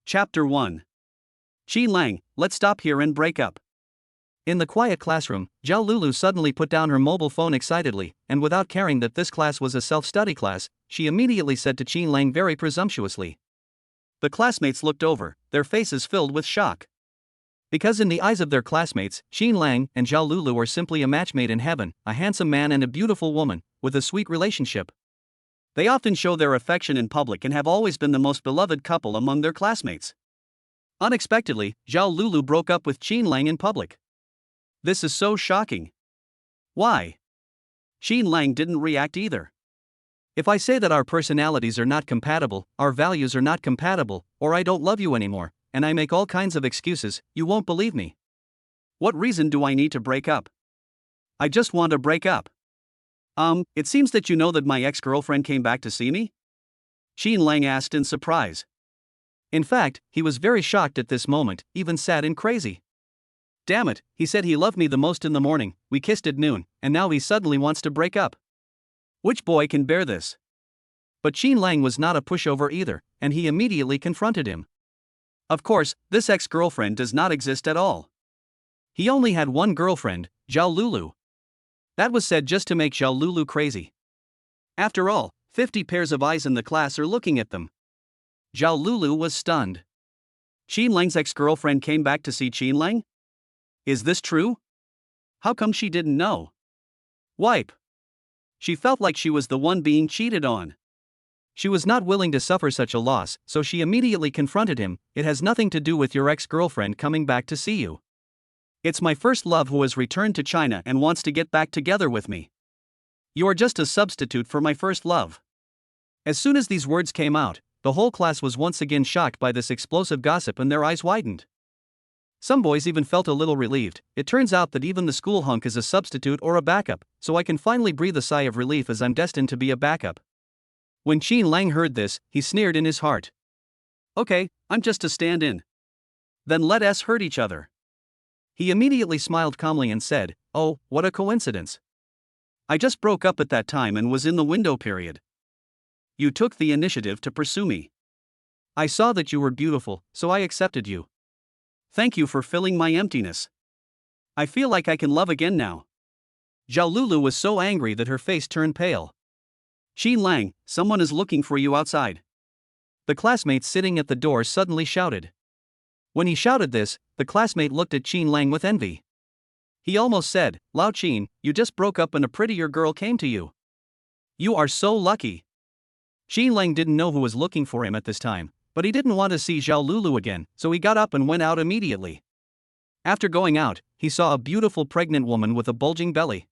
Chapter 1. Qin Lang, let's stop here and break up. In the quiet classroom, Zhao Lulu suddenly put down her mobile phone excitedly, and without caring that this class was a self-study class, she immediately said to Qin Lang very presumptuously. The classmates looked over, their faces filled with shock. Because in the eyes of their classmates, Qin Lang and Zhao Lulu are simply a match made in heaven, a handsome man and a beautiful woman, with a sweet relationship. They often show their affection in public and have always been the most beloved couple among their classmates. Unexpectedly, Zhao Lulu broke up with Qin Lang in public. This is so shocking. Why? Qin Lang didn't react either. If I say that our personalities are not compatible, our values are not compatible, or I don't love you anymore, and I make all kinds of excuses, you won't believe me. What reason do I need to break up? I just want to break up. It seems that you know that my ex-girlfriend came back to see me? Qin Lang asked in surprise. In fact, he was very shocked at this moment, even sad and crazy. Damn it, he said he loved me the most in the morning, we kissed at noon, and now he suddenly wants to break up. Which boy can bear this? But Qin Lang was not a pushover either, and he immediately confronted him. Of course, this ex-girlfriend does not exist at all. He only had one girlfriend, Zhao Lulu. That was said just to make Zhao Lulu crazy. After all, 50 pairs of eyes in the class are looking at them. Zhao Lulu was stunned. Qin Lang's ex-girlfriend came back to see Qin Lang? Is this true? How come she didn't know? Wipe. She felt like she was the one being cheated on. She was not willing to suffer such a loss, so she immediately confronted him. It has nothing to do with your ex-girlfriend coming back to see you. It's my first love who has returned to China and wants to get back together with me. You are just a substitute for my first love. As soon as these words came out, the whole class was once again shocked by this explosive gossip and their eyes widened. Some boys even felt a little relieved. It turns out that even the school hunk is a substitute or a backup, so I can finally breathe a sigh of relief as I'm destined to be a backup. When Qin Lang heard this, he sneered in his heart. Okay, I'm just a stand-in. Then let us hurt each other. He immediately smiled calmly and said, "Oh, what a coincidence. I just broke up at that time and was in the window period. You took the initiative to pursue me. I saw that you were beautiful, so I accepted you. Thank you for filling my emptiness. I feel like I can love again now." Zhao Lulu was so angry that her face turned pale. Qin Lang, someone is looking for you outside. The classmate sitting at the door suddenly shouted. When he shouted this, the classmate looked at Qin Lang with envy. He almost said, "Lao Qin, you just broke up and a prettier girl came to you. You are so lucky." Qin Lang didn't know who was looking for him at this time, but he didn't want to see Zhao Lulu again, so he got up and went out immediately. After going out, he saw a beautiful pregnant woman with a bulging belly.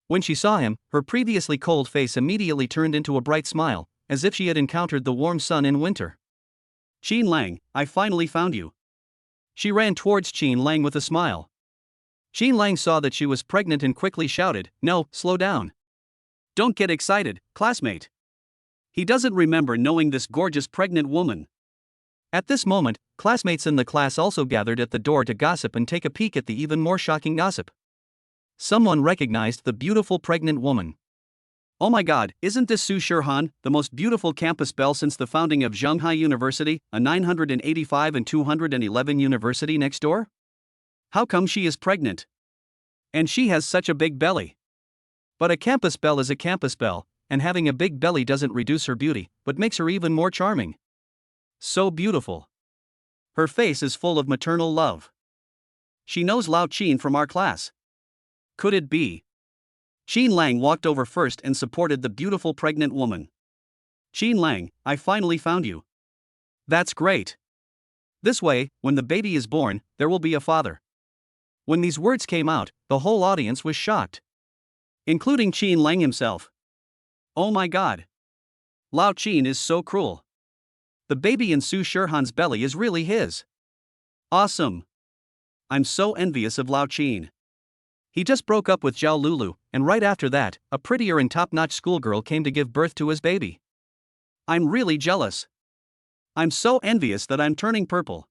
When she saw him, her previously cold face immediately turned into a bright smile, as if she had encountered the warm sun in winter. Qin Lang, I finally found you. She ran towards Qin Lang with a smile. Qin Lang saw that she was pregnant and quickly shouted, "No, slow down. Don't get excited, classmate." He doesn't remember knowing this gorgeous pregnant woman. At this moment, classmates in the class also gathered at the door to gossip and take a peek at the even more shocking gossip. Someone recognized the beautiful pregnant woman. Oh my god, isn't this Su Shirhan, the most beautiful campus belle since the founding of Zhonghai University, a 985 and 211 university next door? How come she is pregnant? And she has such a big belly. But a campus belle is a campus belle, and having a big belly doesn't reduce her beauty, but makes her even more charming. So beautiful. Her face is full of maternal love. She knows Lao Qin from our class. Could it be? Qin Lang walked over first and supported the beautiful pregnant woman. Qin Lang, I finally found you. That's great. This way, when the baby is born, there will be a father. When these words came out, the whole audience was shocked. Including Qin Lang himself. Oh my god. Lao Qin is so cruel. The baby in Su Shirhan's belly is really his. Awesome. I'm so envious of Lao Qin. He just broke up with Zhao Lulu, and right after that, a prettier and top-notch schoolgirl came to give birth to his baby. I'm really jealous. I'm so envious that I'm turning purple.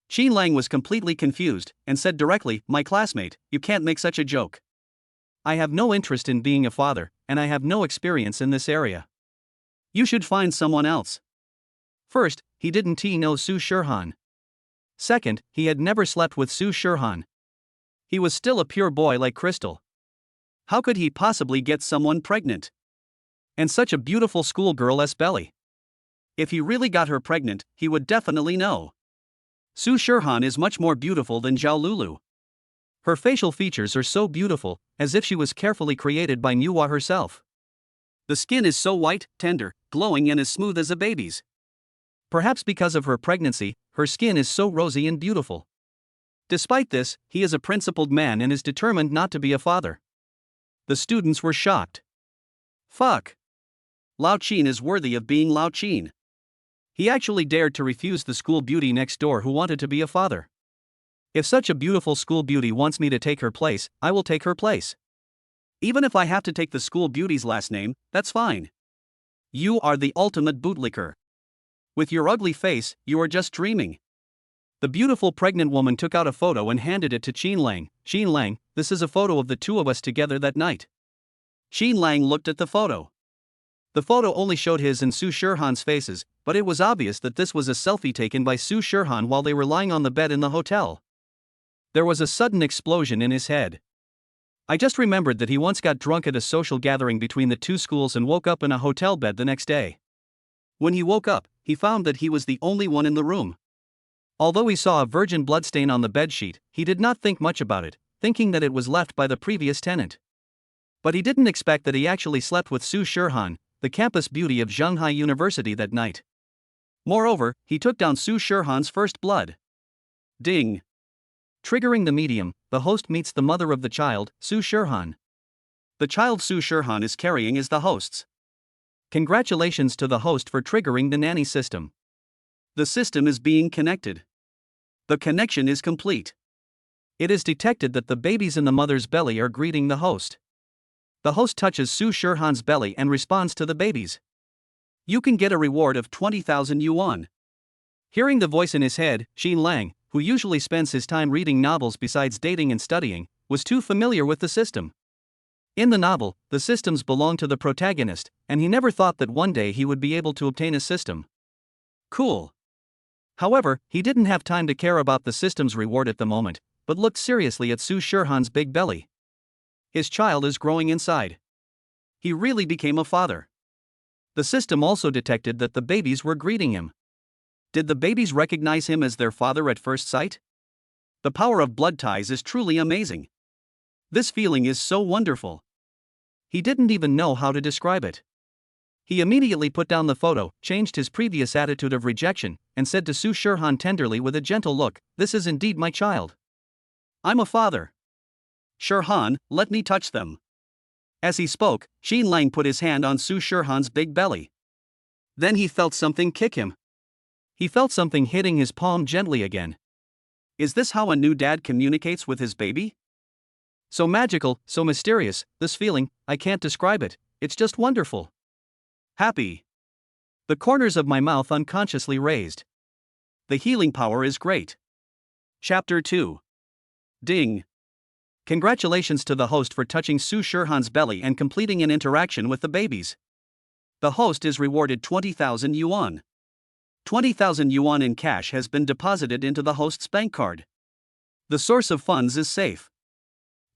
Qin Lang was completely confused, and said directly, "My classmate, you can't make such a joke. I have no interest in being a father, and I have no experience in this area. You should find someone else." First, he didn't know Su Shirhan. Second, he had never slept with Su Shirhan. He was still a pure boy like crystal. How could he possibly get someone pregnant? And such a beautiful schoolgirl's belly. If he really got her pregnant, he would definitely know. Su Shirhan is much more beautiful than Zhao Lulu. Her facial features are so beautiful, as if she was carefully created by Nuwa herself. The skin is so white, tender, glowing and as smooth as a baby's. Perhaps because of her pregnancy, her skin is so rosy and beautiful. Despite this, he is a principled man and is determined not to be a father. The students were shocked. Fuck. Lao Qin is worthy of being Lao Qin. He actually dared to refuse the school beauty next door who wanted to be a father. If such a beautiful school beauty wants me to take her place, I will take her place. Even if I have to take the school beauty's last name, that's fine. You are the ultimate bootlicker. With your ugly face, you are just dreaming. The beautiful pregnant woman took out a photo and handed it to Qin Lang. Qin Lang, this is a photo of the two of us together that night. Qin Lang looked at the photo. The photo only showed his and Su Shirhan's faces, but it was obvious that this was a selfie taken by Su Shirhan while they were lying on the bed in the hotel. There was a sudden explosion in his head. I just remembered that he once got drunk at a social gathering between the two schools and woke up in a hotel bed the next day. When he woke up, he found that he was the only one in the room. Although he saw a virgin bloodstain on the bedsheet, he did not think much about it, thinking that it was left by the previous tenant. But he didn't expect that he actually slept with Su Shirhan, the campus beauty of Shanghai University that night. Moreover, he took down Su Shirhan's first blood. Ding. Triggering the medium, the host meets the mother of the child, Su Shirhan. The child Su Shirhan is carrying is the host's. Congratulations to the host for triggering the nanny system. The system is being connected. The connection is complete. It is detected that the babies in the mother's belly are greeting the host. The host touches Su Shirhan's belly and responds to the babies. You can get a reward of 20,000 yuan. Hearing the voice in his head, Qin Lang, who usually spends his time reading novels besides dating and studying, was too familiar with the system. In the novel, the systems belong to the protagonist, and he never thought that one day he would be able to obtain a system. Cool. However, he didn't have time to care about the system's reward at the moment, but looked seriously at Su Shirhan's big belly. His child is growing inside. He really became a father. The system also detected that the babies were greeting him. Did the babies recognize him as their father at first sight? The power of blood ties is truly amazing. This feeling is so wonderful. He didn't even know how to describe it. He immediately put down the photo, changed his previous attitude of rejection, and said to Su Shirhan tenderly with a gentle look, "This is indeed my child. I'm a father. Shirhan, let me touch them." As he spoke, Qin Lang put his hand on Su Shirhan's big belly. Then he felt something kick him. He felt something hitting his palm gently again. Is this how a new dad communicates with his baby? So magical, so mysterious, this feeling, I can't describe it, it's just wonderful. Happy. The corners of my mouth unconsciously raised. The healing power is great. Chapter 2. Ding. Congratulations to the host for touching Su Shirhan's belly and completing an interaction with the babies. The host is rewarded 20,000 yuan. 20,000 yuan in cash has been deposited into the host's bank card. The source of funds is safe.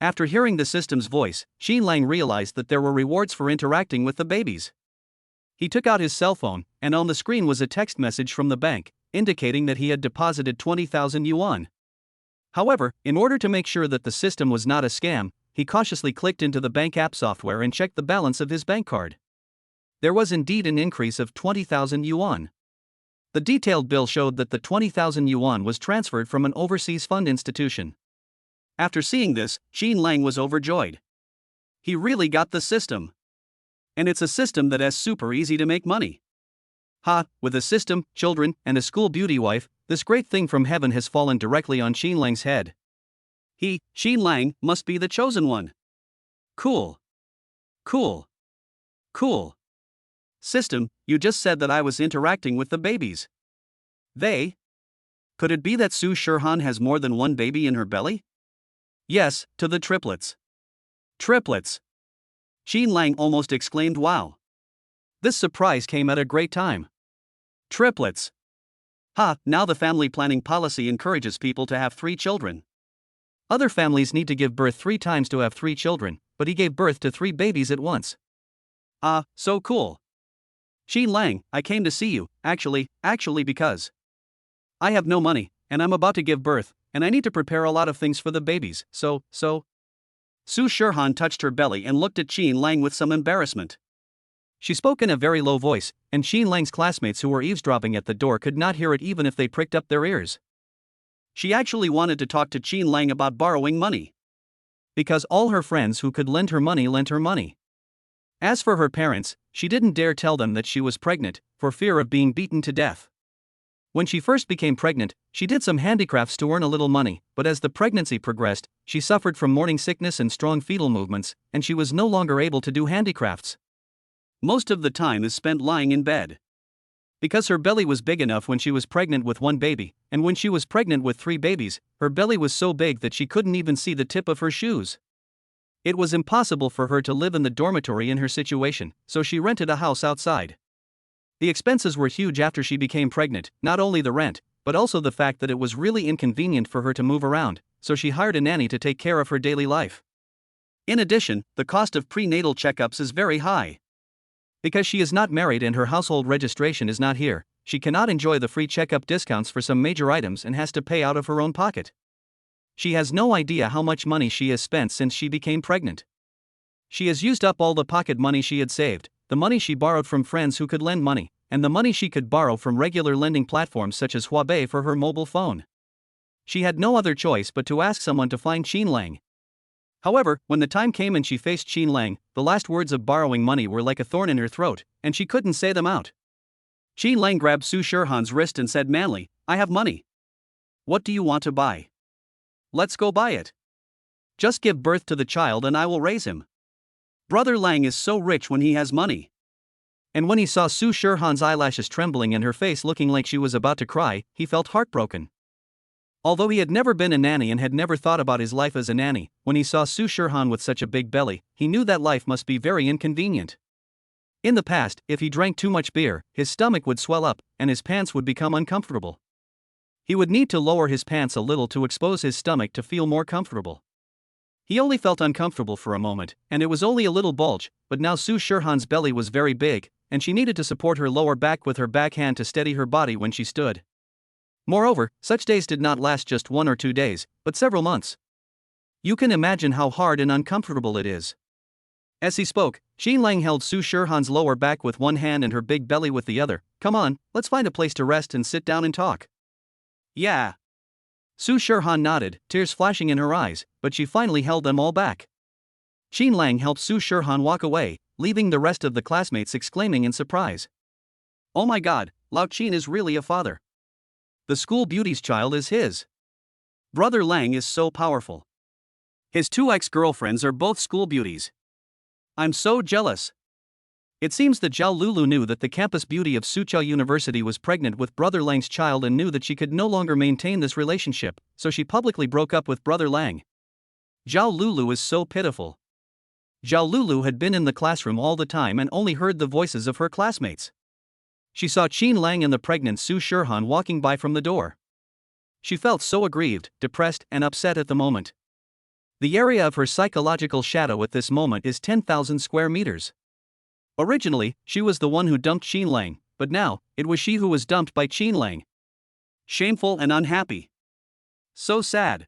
After hearing the system's voice, Qin Lang realized that there were rewards for interacting with the babies. He took out his cell phone, and on the screen was a text message from the bank, indicating that he had deposited 20,000 yuan. However, in order to make sure that the system was not a scam, he cautiously clicked into the bank app software and checked the balance of his bank card. There was indeed an increase of 20,000 yuan. The detailed bill showed that the 20,000 yuan was transferred from an overseas fund institution. After seeing this, Qin Lang was overjoyed. He really got the system. And it's a system that is super easy to make money. Ha, with a system, children, and a school beauty wife, this great thing from heaven has fallen directly on Qin Lang's head. He, Qin Lang, must be the chosen one. Cool. Cool. Cool. System, you just said that I was interacting with the babies. They? Could it be that Su Shirhan has more than one baby in her belly? Yes, to the triplets. Triplets. Qin Lang almost exclaimed, wow. This surprise came at a great time. Triplets. Ha, now the family planning policy encourages people to have 3 children. Other families need to give birth 3 times to have 3 children, but he gave birth to 3 babies at once. Ah, so cool. Qin Lang, I came to see you, actually because I have no money, and I'm about to give birth, and I need to prepare a lot of things for the babies, so. Su Shirhan touched her belly and looked at Qin Lang with some embarrassment. She spoke in a very low voice, and Qin Lang's classmates who were eavesdropping at the door could not hear it even if they pricked up their ears. She actually wanted to talk to Qin Lang about borrowing money. Because all her friends who could lend her money lent her money. As for her parents, she didn't dare tell them that she was pregnant, for fear of being beaten to death. When she first became pregnant, she did some handicrafts to earn a little money, but as the pregnancy progressed, she suffered from morning sickness and strong fetal movements, and she was no longer able to do handicrafts. Most of the time is spent lying in bed. Because her belly was big enough when she was pregnant with 1 baby, and when she was pregnant with 3 babies, her belly was so big that she couldn't even see the tip of her shoes. It was impossible for her to live in the dormitory in her situation, so she rented a house outside. The expenses were huge after she became pregnant, not only the rent, but also the fact that it was really inconvenient for her to move around, so she hired a nanny to take care of her daily life. In addition, the cost of prenatal checkups is very high. Because she is not married and her household registration is not here, she cannot enjoy the free checkup discounts for some major items and has to pay out of her own pocket. She has no idea how much money she has spent since she became pregnant. She has used up all the pocket money she had saved, the money she borrowed from friends who could lend money, and the money she could borrow from regular lending platforms such as Huabei for her mobile phone. She had no other choice but to ask someone to find Qin Lang. However, when the time came and she faced Qin Lang, the last words of borrowing money were like a thorn in her throat, and she couldn't say them out. Qin Lang grabbed Su Shirhan's wrist and said manly, "I have money. What do you want to buy? Let's go buy it. Just give birth to the child and I will raise him. Brother Lang is so rich when he has money." And when he saw Su Shirhan's eyelashes trembling and her face looking like she was about to cry, he felt heartbroken. Although he had never been a nanny and had never thought about his life as a nanny, when he saw Su Shirhan with such a big belly, he knew that life must be very inconvenient. In the past, if he drank too much beer, his stomach would swell up, and his pants would become uncomfortable. He would need to lower his pants a little to expose his stomach to feel more comfortable. He only felt uncomfortable for a moment, and it was only a little bulge, but now Su Shirhan's belly was very big, and she needed to support her lower back with her back hand to steady her body when she stood. Moreover, such days did not last just 1 or 2 days, but several months. You can imagine how hard and uncomfortable it is. As he spoke, Qin Lang held Su Shirhan's lower back with one hand and her big belly with the other. "Come on, let's find a place to rest and sit down and talk." "Yeah." Su Shirhan nodded, tears flashing in her eyes, but she finally held them all back. Qin Lang helped Su Shirhan walk away, leaving the rest of the classmates exclaiming in surprise. "Oh my god, Lao Qin is really a father. The school beauty's child is his. Brother Lang is so powerful. His 2 ex-girlfriends are both school beauties. I'm so jealous." It seems that Zhao Lulu knew that the campus beauty of Suzhou University was pregnant with Brother Lang's child and knew that she could no longer maintain this relationship, so she publicly broke up with Brother Lang. Zhao Lulu is so pitiful. Zhao Lulu had been in the classroom all the time and only heard the voices of her classmates. She saw Qin Lang and the pregnant Su Shirhan walking by from the door. She felt so aggrieved, depressed, and upset at the moment. The area of her psychological shadow at this moment is 10,000 square meters. Originally, she was the one who dumped Qin Lang, but now, it was she who was dumped by Qin Lang. Shameful and unhappy. So sad.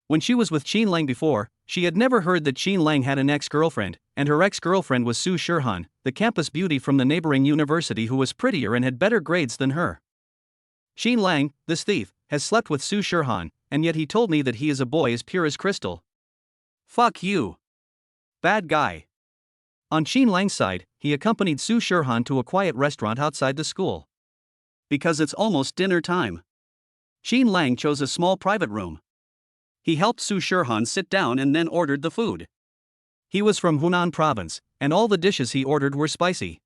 When she was with Qin Lang before, she had never heard that Qin Lang had an ex-girlfriend, and her ex-girlfriend was Su Shirhan, the campus beauty from the neighboring university who was prettier and had better grades than her. Qin Lang, this thief, has slept with Su Shirhan, and yet he told me that he is a boy as pure as crystal. Fuck you. Bad guy. On Qin Lang's side, he accompanied Su Shirhan to a quiet restaurant outside the school. Because it's almost dinner time. Qin Lang chose a small private room. He helped Su Shirhan sit down and then ordered the food. He was from Hunan province, and all the dishes he ordered were spicy.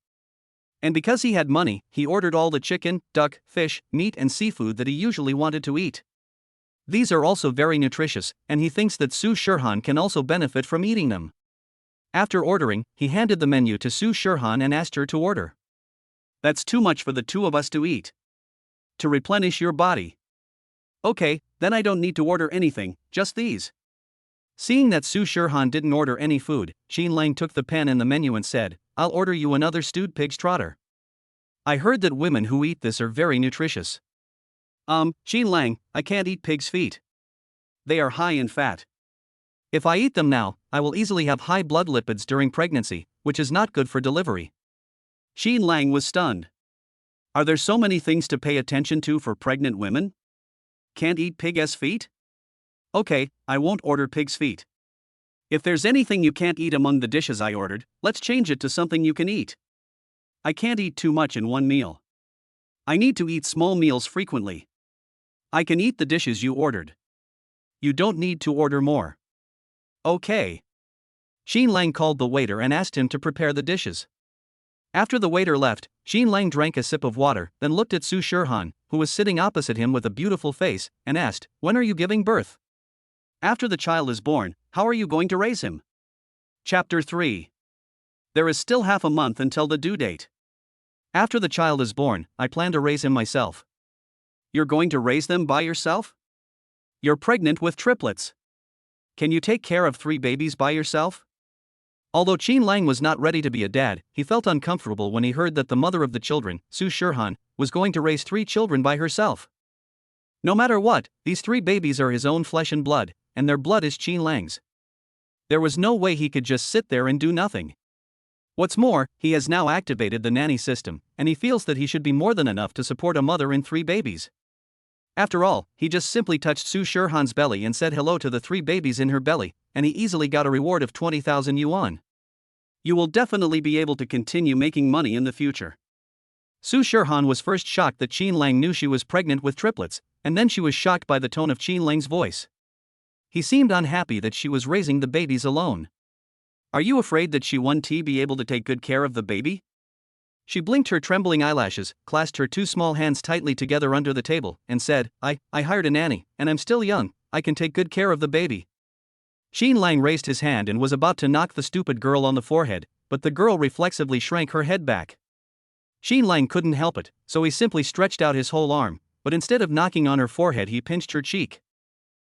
And because he had money, he ordered all the chicken, duck, fish, meat and seafood that he usually wanted to eat. These are also very nutritious, and he thinks that Su Shirhan can also benefit from eating them. After ordering, he handed the menu to Su Shirhan and asked her to order. That's too much for the 2 of us to eat. To replenish your body. Okay, then I don't need to order anything, just these. Seeing that Su Shirhan didn't order any food, Qin Lang took the pen and the menu and said, I'll order you another stewed pig's trotter. I heard that women who eat this are very nutritious. Qin Lang, I can't eat pig's feet. They are high in fat. If I eat them now, I will easily have high blood lipids during pregnancy, which is not good for delivery. Qin Lang was stunned. Are there so many things to pay attention to for pregnant women? Can't eat pig's feet? Okay, I won't order pig's feet. If there's anything you can't eat among the dishes I ordered, let's change it to something you can eat. I can't eat too much in one meal. I need to eat small meals frequently. I can eat the dishes you ordered. You don't need to order more. Okay. Qin Lang called the waiter and asked him to prepare the dishes. After the waiter left, Qin Lang drank a sip of water, then looked at Su Shirhan, who was sitting opposite him with a beautiful face, and asked, When are you giving birth? After the child is born, how are you going to raise him? Chapter 3. There is still half a month until the due date. After the child is born, I plan to raise him myself. You're going to raise them by yourself? You're pregnant with triplets. Can you take care of 3 babies by yourself? Although Qin Lang was not ready to be a dad, he felt uncomfortable when he heard that the mother of the children, Su Shirhan, was going to raise 3 children by herself. No matter what, these 3 babies are his own flesh and blood, and their blood is Qin Lang's. There was no way he could just sit there and do nothing. What's more, he has now activated the nanny system, and he feels that he should be more than enough to support a mother and 3 babies. After all, he just simply touched Su Shirhan's belly and said hello to the 3 babies in her belly, and he easily got a reward of 20,000 yuan. You will definitely be able to continue making money in the future. Su Shirhan was first shocked that Qin Lang knew she was pregnant with triplets, and then she was shocked by the tone of Qin Lang's voice. He seemed unhappy that she was raising the babies alone. Are you afraid that she won't be able to take good care of the baby? She blinked her trembling eyelashes, clasped her 2 small hands tightly together under the table, and said, I hired a nanny, and I'm still young, I can take good care of the baby. Qin Lang raised his hand and was about to knock the stupid girl on the forehead, but the girl reflexively shrank her head back. Qin Lang couldn't help it, so he simply stretched out his whole arm, but instead of knocking on her forehead he pinched her cheek.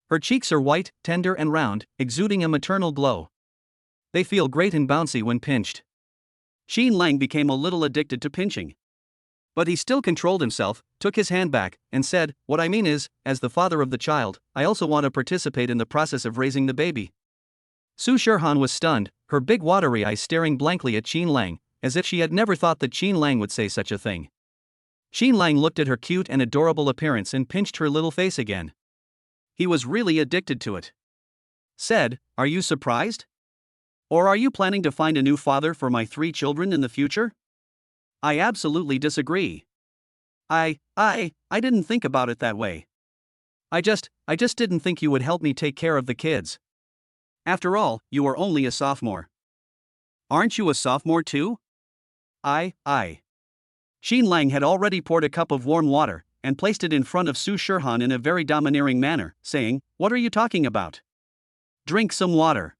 Her cheeks are white, tender and round, exuding a maternal glow. They feel great and bouncy when pinched. Qin Lang became a little addicted to pinching. But he still controlled himself, took his hand back, and said, What I mean is, as the father of the child, I also want to participate in the process of raising the baby. Su Shirhan was stunned, her big watery eyes staring blankly at Qin Lang, as if she had never thought that Qin Lang would say such a thing. Qin Lang looked at her cute and adorable appearance and pinched her little face again. He was really addicted to it. Said, Are you surprised? Or are you planning to find a new father for my 3 children in the future? I absolutely disagree. I didn't think about it that way. I just didn't think you would help me take care of the kids. After all, you are only a sophomore. Aren't you a sophomore too? I. Qin Lang had already poured a cup of warm water and placed it in front of Su Shirhan in a very domineering manner, saying, What are you talking about? Drink some water.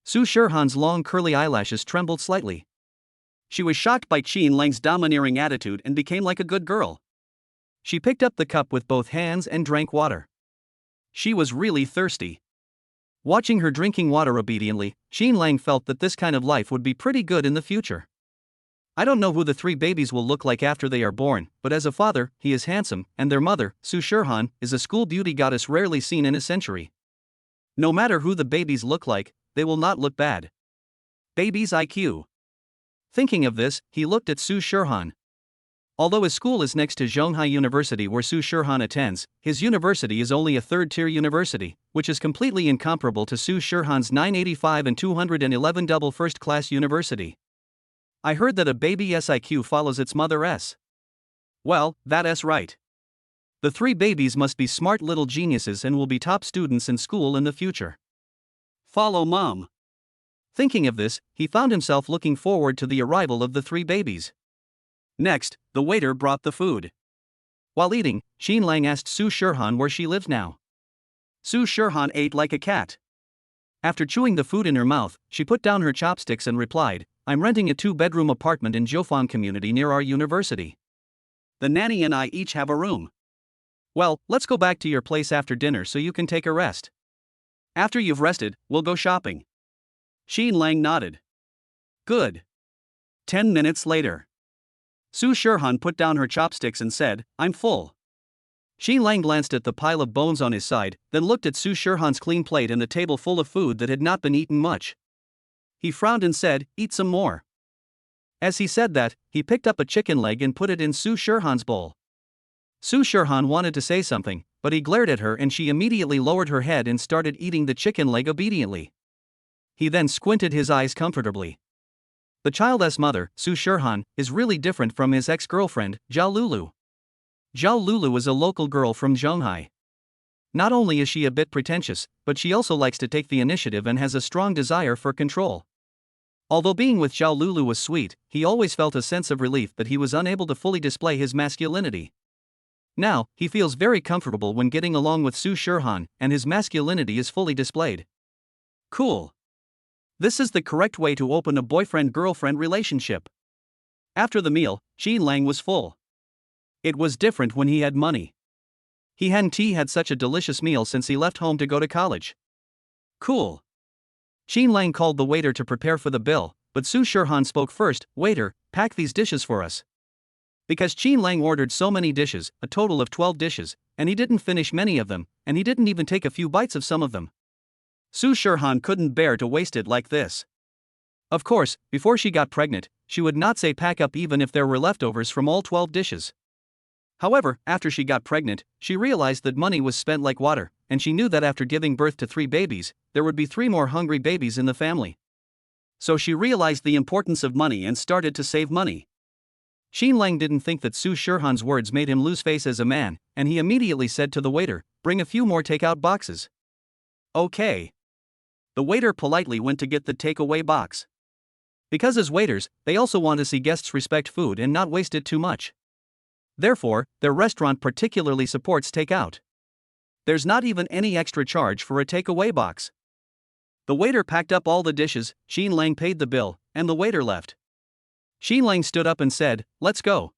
Su Shirhan's long curly eyelashes trembled slightly. She was shocked by Qin Lang's domineering attitude and became like a good girl. She picked up the cup with both hands and drank water. She was really thirsty. Watching her drinking water obediently, Qin Lang felt that this kind of life would be pretty good in the future. I don't know who the 3 babies will look like after they are born, but as a father, he is handsome, and their mother, Su Shirhan, is a school beauty goddess rarely seen in a century. No matter who the babies look like, they will not look bad. Baby's IQ. Thinking of this, he looked at Su Shirhan. Although his school is next to Zhonghai University where Su Shirhan attends, his university is only a 3rd-tier university, which is completely incomparable to Su Shirhan's 985 and 211 double first-class university. I heard that a baby's IQ follows its mother's. Well, that's right. The 3 babies must be smart little geniuses and will be top students in school in the future. Follow mom. Thinking of this, he found himself looking forward to the arrival of the 3 babies. Next, the waiter brought the food. While eating, Qin Lang asked Su Shirhan where she lives now. Su Shirhan ate like a cat. After chewing the food in her mouth, she put down her chopsticks and replied, I'm renting a 2-bedroom apartment in Jiufan community near our university. The nanny and I each have a room. Well, let's go back to your place after dinner so you can take a rest. After you've rested, we'll go shopping. Xi Lang nodded. Good. 10 minutes later. Su Shirhan put down her chopsticks and said, I'm full. Xi Lang glanced at the pile of bones on his side, then looked at Su Shirhan's clean plate and the table full of food that had not been eaten much. He frowned and said, Eat some more. As he said that, he picked up a chicken leg and put it in Su Shirhan's bowl. Su Shirhan wanted to say something, but he glared at her and she immediately lowered her head and started eating the chicken leg obediently. He then squinted his eyes comfortably. The child's mother, Su Shirhan, is really different from his ex-girlfriend, Zhao Lulu. Zhao Lulu is a local girl from Zhonghai. Not only is she a bit pretentious, but she also likes to take the initiative and has a strong desire for control. Although being with Zhao Lulu was sweet, he always felt a sense of relief that he was unable to fully display his masculinity. Now, he feels very comfortable when getting along with Su Shirhan, and his masculinity is fully displayed. Cool. This is the correct way to open a boyfriend-girlfriend relationship. After the meal, Xi Lang was full. It was different when he had money. He hadn't had such a delicious meal since he left home to go to college. Cool. Xi Lang called the waiter to prepare for the bill, but Su Shirhan spoke first. Waiter, pack these dishes for us. Because Xi Lang ordered so many dishes, a total of 12 dishes, and he didn't finish many of them, and he didn't even take a few bites of some of them. Su Shirhan couldn't bear to waste it like this. Of course, before she got pregnant, she would not say pack up even if there were leftovers from all 12 dishes. However, after she got pregnant, she realized that money was spent like water, and she knew that after giving birth to 3 babies, there would be 3 more hungry babies in the family. So she realized the importance of money and started to save money. Xi Lang didn't think that Su Shirhan's words made him lose face as a man, and he immediately said to the waiter, bring a few more takeout boxes. Okay. The waiter politely went to get the takeaway box. Because as waiters, they also want to see guests respect food and not waste it too much. Therefore, their restaurant particularly supports takeout. There's not even any extra charge for a takeaway box. The waiter packed up all the dishes, Xi Lang paid the bill, and the waiter left. Xi Lang stood up and said, let's go.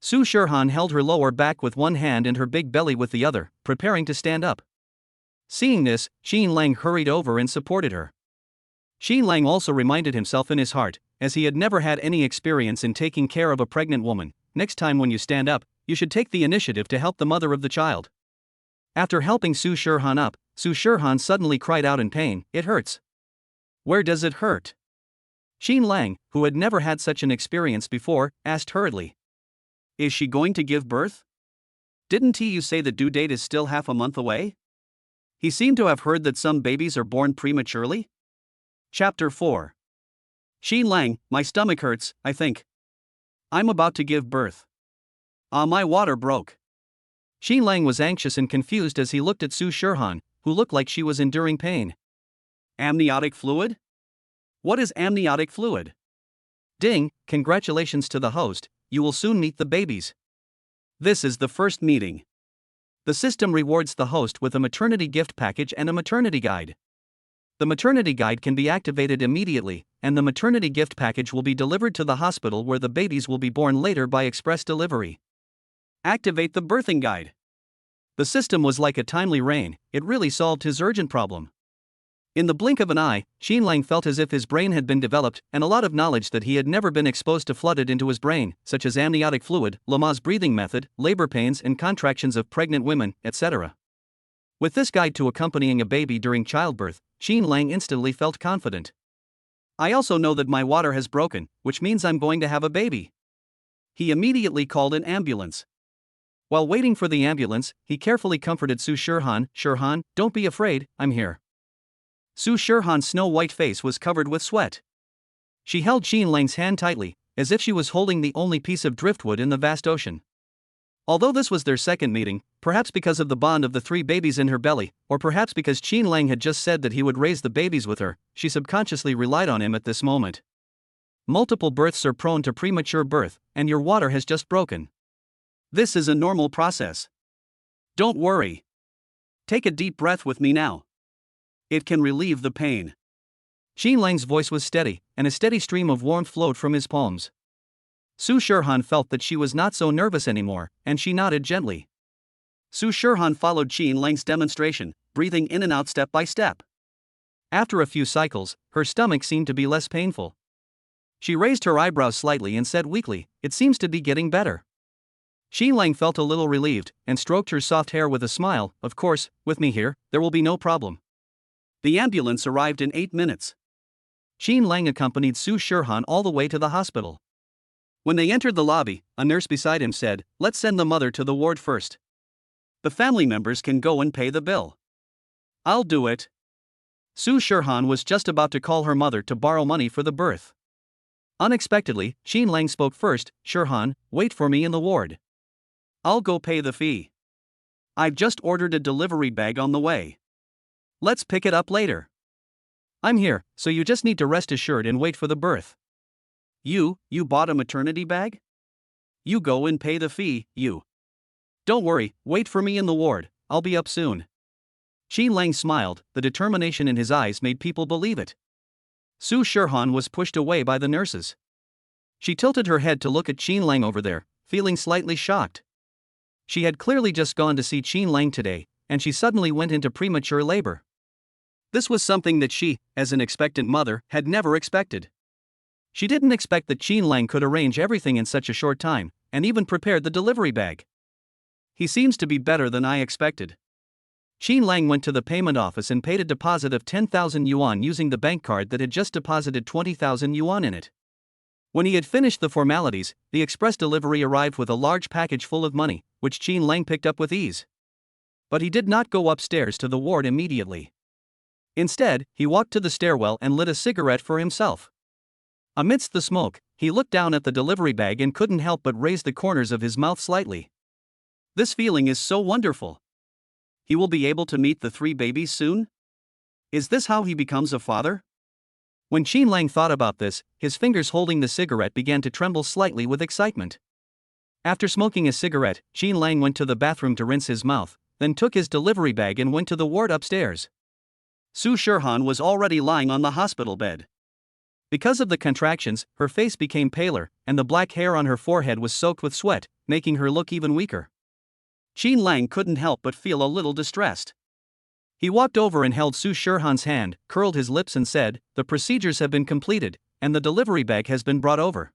Su Shirhan held her lower back with one hand and her big belly with the other, preparing to stand up. Seeing this, Xi Lang hurried over and supported her. Xi Lang also reminded himself in his heart, as he had never had any experience in taking care of a pregnant woman, next time when you stand up, you should take the initiative to help the mother of the child. After helping Su Shirhan up, Su Shirhan suddenly cried out in pain, it hurts. Where does it hurt? Xi Lang, who had never had such an experience before, asked hurriedly. Is she going to give birth? Didn't you say the due date is still half a month away? He seemed to have heard that some babies are born prematurely. Chapter 4. Xi Lang, my stomach hurts, I think. I'm about to give birth. My water broke. Xi Lang was anxious and confused as he looked at Su Shirhan, who looked like she was enduring pain. Amniotic fluid? What is amniotic fluid? Ding, congratulations to the host, you will soon meet the babies. This is the first meeting. The system rewards the host with a maternity gift package and a maternity guide. The maternity guide can be activated immediately, and the maternity gift package will be delivered to the hospital where the babies will be born later by express delivery. Activate the birthing guide. The system was like a timely rain, it really solved his urgent problem. In the blink of an eye, Xi Lang felt as if his brain had been developed, and a lot of knowledge that he had never been exposed to flooded into his brain, such as amniotic fluid, Lama's breathing method, labor pains and contractions of pregnant women, etc. With this guide to accompanying a baby during childbirth, Xi Lang instantly felt confident. I also know that my water has broken, which means I'm going to have a baby. He immediately called an ambulance. While waiting for the ambulance, he carefully comforted Su Shirhan, Shirhan, don't be afraid, I'm here. Su Shirhan's snow-white face was covered with sweat. She held Xi Lang's hand tightly, as if she was holding the only piece of driftwood in the vast ocean. Although this was their second meeting, perhaps because of the bond of the 3 babies in her belly, or perhaps because Xi Lang had just said that he would raise the babies with her, she subconsciously relied on him at this moment. Multiple births are prone to premature birth, and your water has just broken. This is a normal process. Don't worry. Take a deep breath with me now. It can relieve the pain. Xi Lang's voice was steady, and a steady stream of warmth flowed from his palms. Su Shirhan felt that she was not so nervous anymore, and she nodded gently. Su Shirhan followed Qin Lang's demonstration, breathing in and out step by step. After a few cycles, her stomach seemed to be less painful. She raised her eyebrows slightly and said weakly, "It seems to be getting better." Qin Lang felt a little relieved, and stroked her soft hair with a smile. "Of course, with me here, there will be no problem." The ambulance arrived in 8 minutes. Qin Lang accompanied Su Shirhan all the way to the hospital. When they entered the lobby, a nurse beside him said, "Let's send the mother to the ward first. The family members can go and pay the bill." "I'll do it." Su Shirhan was just about to call her mother to borrow money for the birth. Unexpectedly, Qin Lang spoke first. "Shirhan, wait for me in the ward. I'll go pay the fee. I've just ordered a delivery bag on the way. Let's pick it up later." "I'm here, so you just need to rest assured and wait for the birth." You bought a maternity bag? You go and pay the fee, you. Don't worry, wait for me in the ward, I'll be up soon." Qin Lang smiled, the determination in his eyes made people believe it. Su Shirhan was pushed away by the nurses. She tilted her head to look at Qin Lang over there, feeling slightly shocked. She had clearly just gone to see Qin Lang today, and she suddenly went into premature labor. This was something that she, as an expectant mother, had never expected. She didn't expect that Qin Lang could arrange everything in such a short time, and even prepared the delivery bag. He seems to be better than I expected. Qin Lang went to the payment office and paid a deposit of 10,000 yuan using the bank card that had just deposited 20,000 yuan in it. When he had finished the formalities, the express delivery arrived with a large package full of money, which Qin Lang picked up with ease. But he did not go upstairs to the ward immediately. Instead, he walked to the stairwell and lit a cigarette for himself. Amidst the smoke, he looked down at the delivery bag and couldn't help but raise the corners of his mouth slightly. This feeling is so wonderful. He will be able to meet the 3 babies soon? Is this how he becomes a father? When Qin Lang thought about this, his fingers holding the cigarette began to tremble slightly with excitement. After smoking a cigarette, Qin Lang went to the bathroom to rinse his mouth, then took his delivery bag and went to the ward upstairs. Su Shirhan was already lying on the hospital bed. Because of the contractions, her face became paler, and the black hair on her forehead was soaked with sweat, making her look even weaker. Qin Lang couldn't help but feel a little distressed. He walked over and held Su Shirhan's hand, curled his lips and said, "The procedures have been completed, and the delivery bag has been brought over.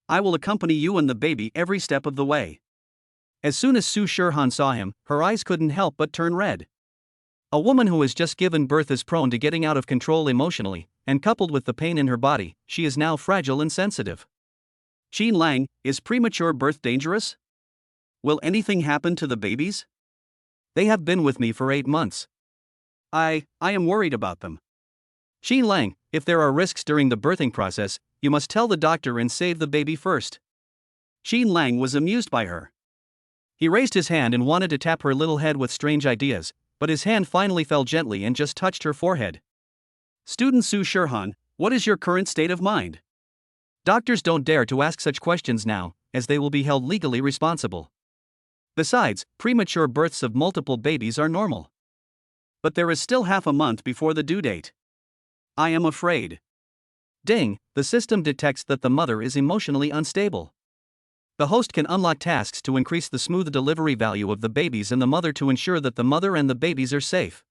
I will accompany you and the baby every step of the way." As soon as Su Shirhan saw him, her eyes couldn't help but turn red. A woman who has just given birth is prone to getting out of control emotionally, and coupled with the pain in her body, she is now fragile and sensitive. "Qin Lang, is premature birth dangerous? Will anything happen to the babies?" "They have been with me for 8 months. I am worried about them." "Qin Lang, if there are risks during the birthing process, you must tell the doctor and save the baby first." Qin Lang was amused by her. He raised his hand and wanted to tap her little head with strange ideas, but his hand finally fell gently and just touched her forehead. "Student Su Shirhan, what is your current state of mind?" Doctors don't dare to ask such questions now, as they will be held legally responsible. Besides, premature births of multiple babies are normal. But there is still half a month before the due date. I am afraid. Ding, the system detects that the mother is emotionally unstable. The host can unlock tasks to increase the smooth delivery value of the babies and the mother to ensure that the mother and the babies are safe.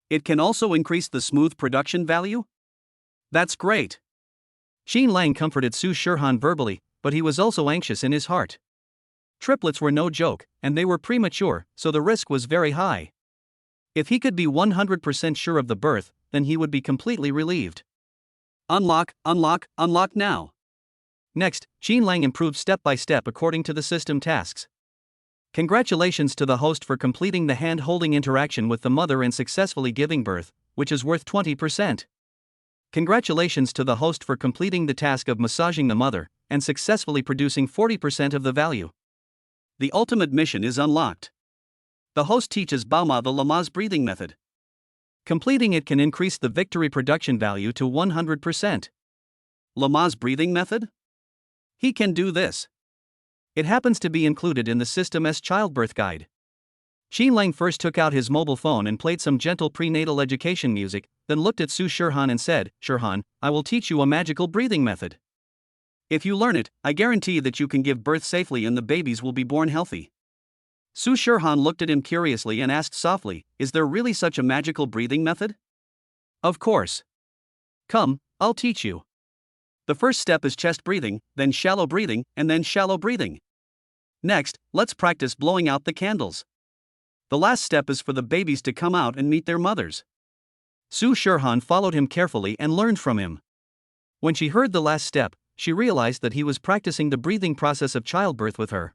It can also increase the smooth production value? That's great. Qin Lang comforted Su Shirhan verbally, but he was also anxious in his heart. Triplets were no joke, and they were premature, so the risk was very high. If he could be 100% sure of the birth, then he would be completely relieved. Unlock now. Next, Qin Lang improved step by step according to the system tasks. Congratulations to the host for completing the hand-holding interaction with the mother and successfully giving birth, which is worth 20%. Congratulations to the host for completing the task of massaging the mother, and successfully producing 40% of the value. The ultimate mission is unlocked. The host teaches Bauma the Lamaze breathing method. Completing it can increase the victory production value to 100%. Lamaze breathing method? He can do this. It happens to be included in the system's childbirth guide. Qin Lang first took out his mobile phone and played some gentle prenatal education music, then looked at Su Shirhan and said, "Shirhan, I will teach you a magical breathing method." If you learn it, I guarantee that you can give birth safely and the babies will be born healthy. Su Shirhan looked at him curiously and asked softly, is there really such a magical breathing method? Of course. Come, I'll teach you. The first step is chest breathing, then shallow breathing, and then shallow breathing. Next, let's practice blowing out the candles. The last step is for the babies to come out and meet their mothers. Su Shirhan followed him carefully and learned from him. When she heard the last step, she realized that he was practicing the breathing process of childbirth with her.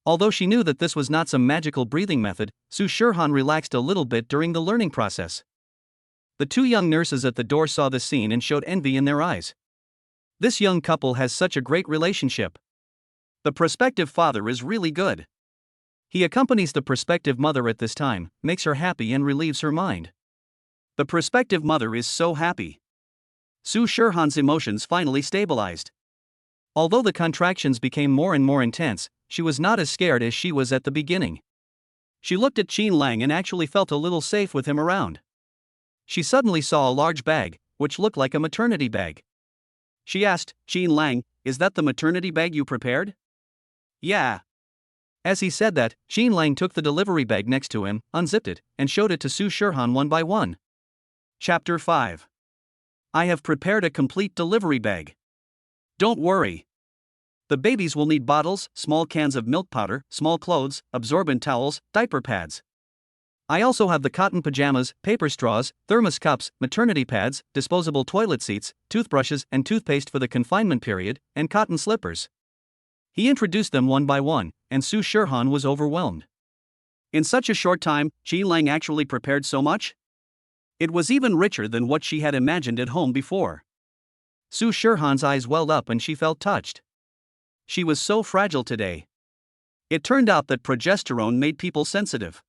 Although she knew that this was not some magical breathing method, Su Shirhan relaxed a little bit during the learning process. The two young nurses at the door saw the scene and showed envy in their eyes. This young couple has such a great relationship. The prospective father is really good. He accompanies the prospective mother at this time, makes her happy and relieves her mind. The prospective mother is so happy. Su Shirhan's emotions finally stabilized. Although the contractions became more and more intense, she was not as scared as she was at the beginning. She looked at Qin Lang and actually felt a little safe with him around. She suddenly saw a large bag, which looked like a maternity bag. She asked, Qin Lang, is that the maternity bag you prepared? Yeah. As he said that, Qin Lang took the delivery bag next to him, unzipped it, and showed it to Su Shirhan one by one. Chapter 5. I have prepared a complete delivery bag. Don't worry. The babies will need bottles, small cans of milk powder, small clothes, absorbent towels, diaper pads. I also have the cotton pajamas, paper straws, thermos cups, maternity pads, disposable toilet seats, toothbrushes and toothpaste for the confinement period, and cotton slippers. He introduced them one by one, and Su Shirhan was overwhelmed. In such a short time, Qin Lang actually prepared so much? It was even richer than what she had imagined at home before. Su Shirhan's eyes welled up and she felt touched. She was so fragile today. It turned out that progesterone made people sensitive.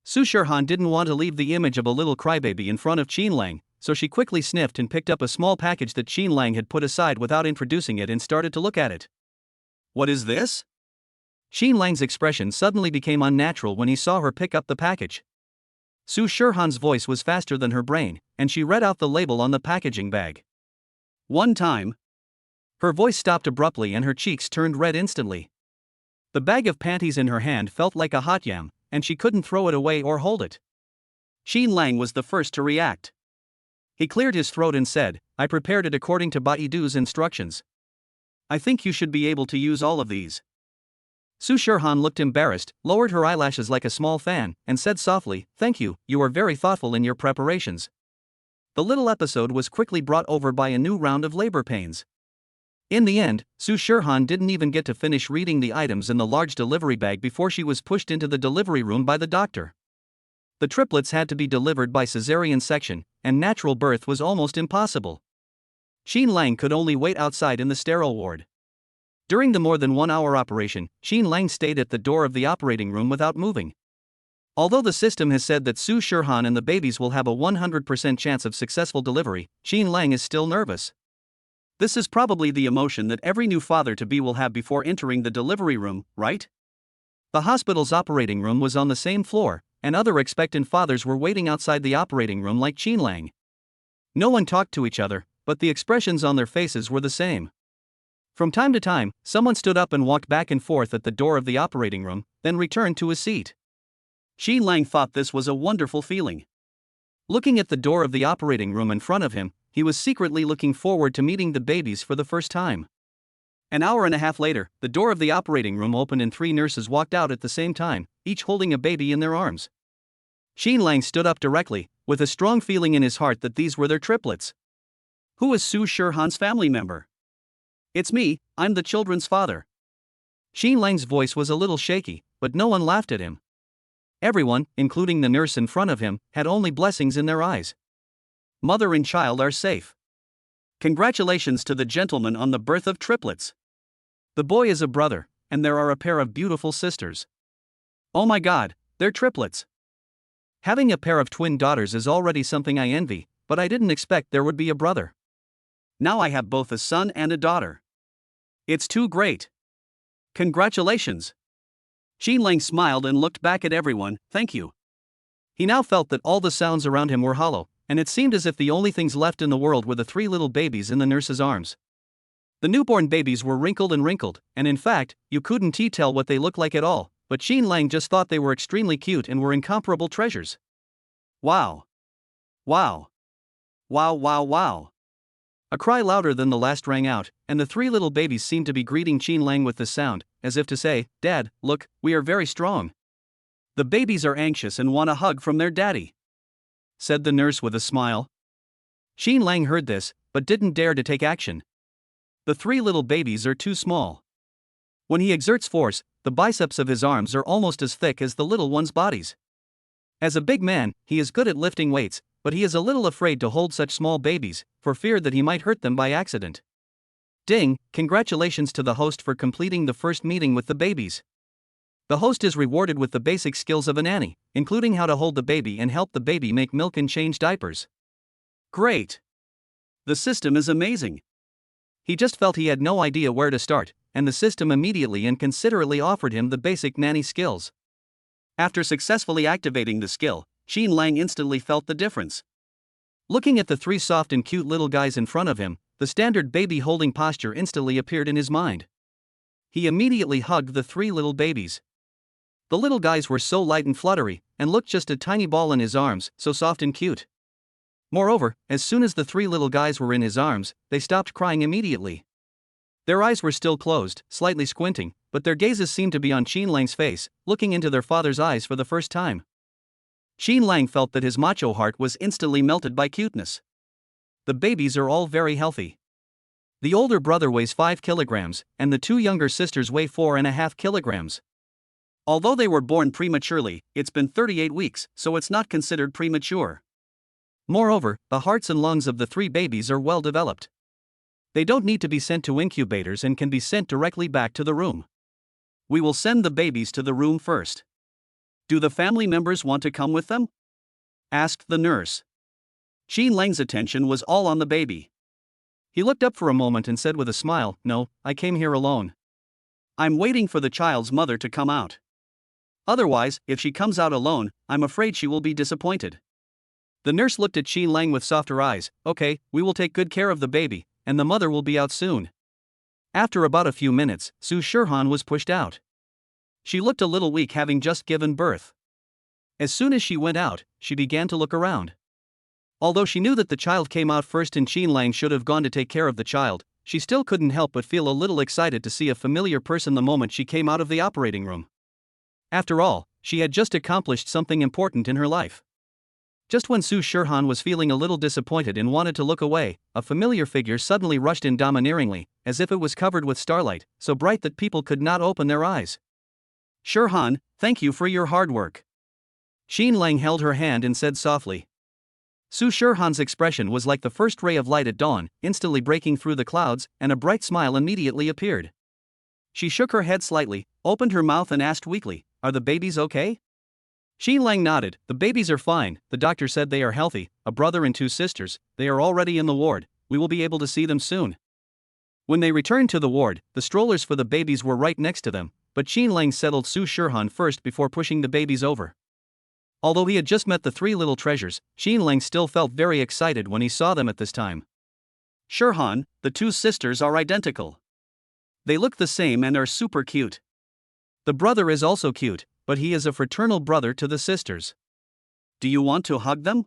Su Shirhan didn't want to leave the image of a little crybaby in front of Qin Lang, so she quickly sniffed and picked up a small package that Qin Lang had put aside without introducing it and started to look at it. What is this? Qin Lang's expression suddenly became unnatural when he saw her pick up the package. Su Shirhan's voice was faster than her brain, and she read out the label on the packaging bag. One time. Her voice stopped abruptly and her cheeks turned red instantly. The bag of panties in her hand felt like a hot yam, and she couldn't throw it away or hold it. Qin Lang was the first to react. He cleared his throat and said, I prepared it according to Baidu's instructions. I think you should be able to use all of these. Su Shirhan looked embarrassed, lowered her eyelashes like a small fan, and said softly, thank you, you are very thoughtful in your preparations. The little episode was quickly brought over by a new round of labor pains. In the end, Su Shirhan didn't even get to finish reading the items in the large delivery bag before she was pushed into the delivery room by the doctor. The triplets had to be delivered by cesarean section, and natural birth was almost impossible. Qin Lang could only wait outside in the sterile ward. During the more than 1 hour operation, Qin Lang stayed at the door of the operating room without moving. Although the system has said that Su Shirhan and the babies will have a 100% chance of successful delivery, Qin Lang is still nervous. This is probably the emotion that every new father-to-be will have before entering the delivery room, right? The hospital's operating room was on the same floor, and other expectant fathers were waiting outside the operating room like Qin Lang. No one talked to each other, but the expressions on their faces were the same. From time to time, someone stood up and walked back and forth at the door of the operating room, then returned to his seat. Qin Lang thought this was a wonderful feeling. Looking at the door of the operating room in front of him, he was secretly looking forward to meeting the babies for the first time. An hour and a half later, the door of the operating room opened and 3 nurses walked out at the same time, each holding a baby in their arms. Qin Lang stood up directly, with a strong feeling in his heart that these were their triplets. Who is Su Shirhan's family member? It's me, I'm the children's father. Qin Lang's voice was a little shaky, but no one laughed at him. Everyone, including the nurse in front of him, had only blessings in their eyes. Mother and child are safe. Congratulations to the gentleman on the birth of triplets. The boy is a brother, and there are a pair of beautiful sisters. Oh my God, they're triplets. Having a pair of twin daughters is already something I envy, but I didn't expect there would be a brother. Now I have both a son and a daughter. It's too great. Congratulations. Qin Lang smiled and looked back at everyone, thank you. He now felt that all the sounds around him were hollow, and it seemed as if the only things left in the world were the 3 little babies in the nurse's arms. The newborn babies were wrinkled, and in fact, you couldn't tell what they looked like at all, but Qin Lang just thought they were extremely cute and were incomparable treasures. Wow! Wow! Wow, wow, wow! A cry louder than the last rang out, and the three little babies seemed to be greeting Qin Lang with this sound, as if to say, "Dad, look, we are very strong." The babies are anxious and want a hug from their daddy, said the nurse with a smile. Qin Lang heard this, but didn't dare to take action. The three little babies are too small. When he exerts force, the biceps of his arms are almost as thick as the little ones' bodies. As a big man, he is good at lifting weights, but he is a little afraid to hold such small babies, for fear that he might hurt them by accident. Ding, congratulations to the host for completing the first meeting with the babies. The host is rewarded with the basic skills of a nanny, including how to hold the baby and help the baby make milk and change diapers. Great! The system is amazing. He just felt he had no idea where to start, and the system immediately and considerately offered him the basic nanny skills. After successfully activating the skill, Qin Lang instantly felt the difference. Looking at the three soft and cute little guys in front of him, the standard baby holding posture instantly appeared in his mind. He immediately hugged the three little babies. The little guys were so light and fluttery, and looked just a tiny ball in his arms, so soft and cute. Moreover, as soon as the three little guys were in his arms, they stopped crying immediately. Their eyes were still closed, slightly squinting, but their gazes seemed to be on Qin Lang's face, looking into their father's eyes for the first time. Qin Lang felt that his macho heart was instantly melted by cuteness. The babies are all very healthy. The older brother weighs 5 kilograms, and the two younger sisters weigh 4.5 kilograms. Although they were born prematurely, it's been 38 weeks, so it's not considered premature. Moreover, the hearts and lungs of the three babies are well developed. They don't need to be sent to incubators and can be sent directly back to the room. We will send the babies to the room first. Do the family members want to come with them? Asked the nurse. Qin Lang's attention was all on the baby. He looked up for a moment and said with a smile, "No, I came here alone. I'm waiting for the child's mother to come out. Otherwise, if she comes out alone, I'm afraid she will be disappointed." The nurse looked at Qin Lang with softer eyes. "Okay, we will take good care of the baby, and the mother will be out soon." After about a few minutes, Su Shirhan was pushed out. She looked a little weak, having just given birth. As soon as she went out, she began to look around. Although she knew that the child came out first and Qin Lang should have gone to take care of the child, she still couldn't help but feel a little excited to see a familiar person the moment she came out of the operating room. After all, she had just accomplished something important in her life. Just when Su Shirhan was feeling a little disappointed and wanted to look away, a familiar figure suddenly rushed in domineeringly, as if it was covered with starlight, so bright that people could not open their eyes. "Shirhan, thank you for your hard work." Qin Lang held her hand and said softly. Su Shirhan's expression was like the first ray of light at dawn, instantly breaking through the clouds, and a bright smile immediately appeared. She shook her head slightly, opened her mouth and asked weakly, "Are the babies okay?" Qin Lang nodded. "The babies are fine, the doctor said they are healthy, a brother and 2 sisters, they are already in the ward, we will be able to see them soon." When they returned to the ward, the strollers for the babies were right next to them, but Qin Lang settled Su Shirhan first before pushing the babies over. Although he had just met the 3 little treasures, Qin Lang still felt very excited when he saw them at this time. "Shirhan, the 2 sisters are identical. They look the same and are super cute. The brother is also cute, but he is a fraternal brother to the sisters. Do you want to hug them?"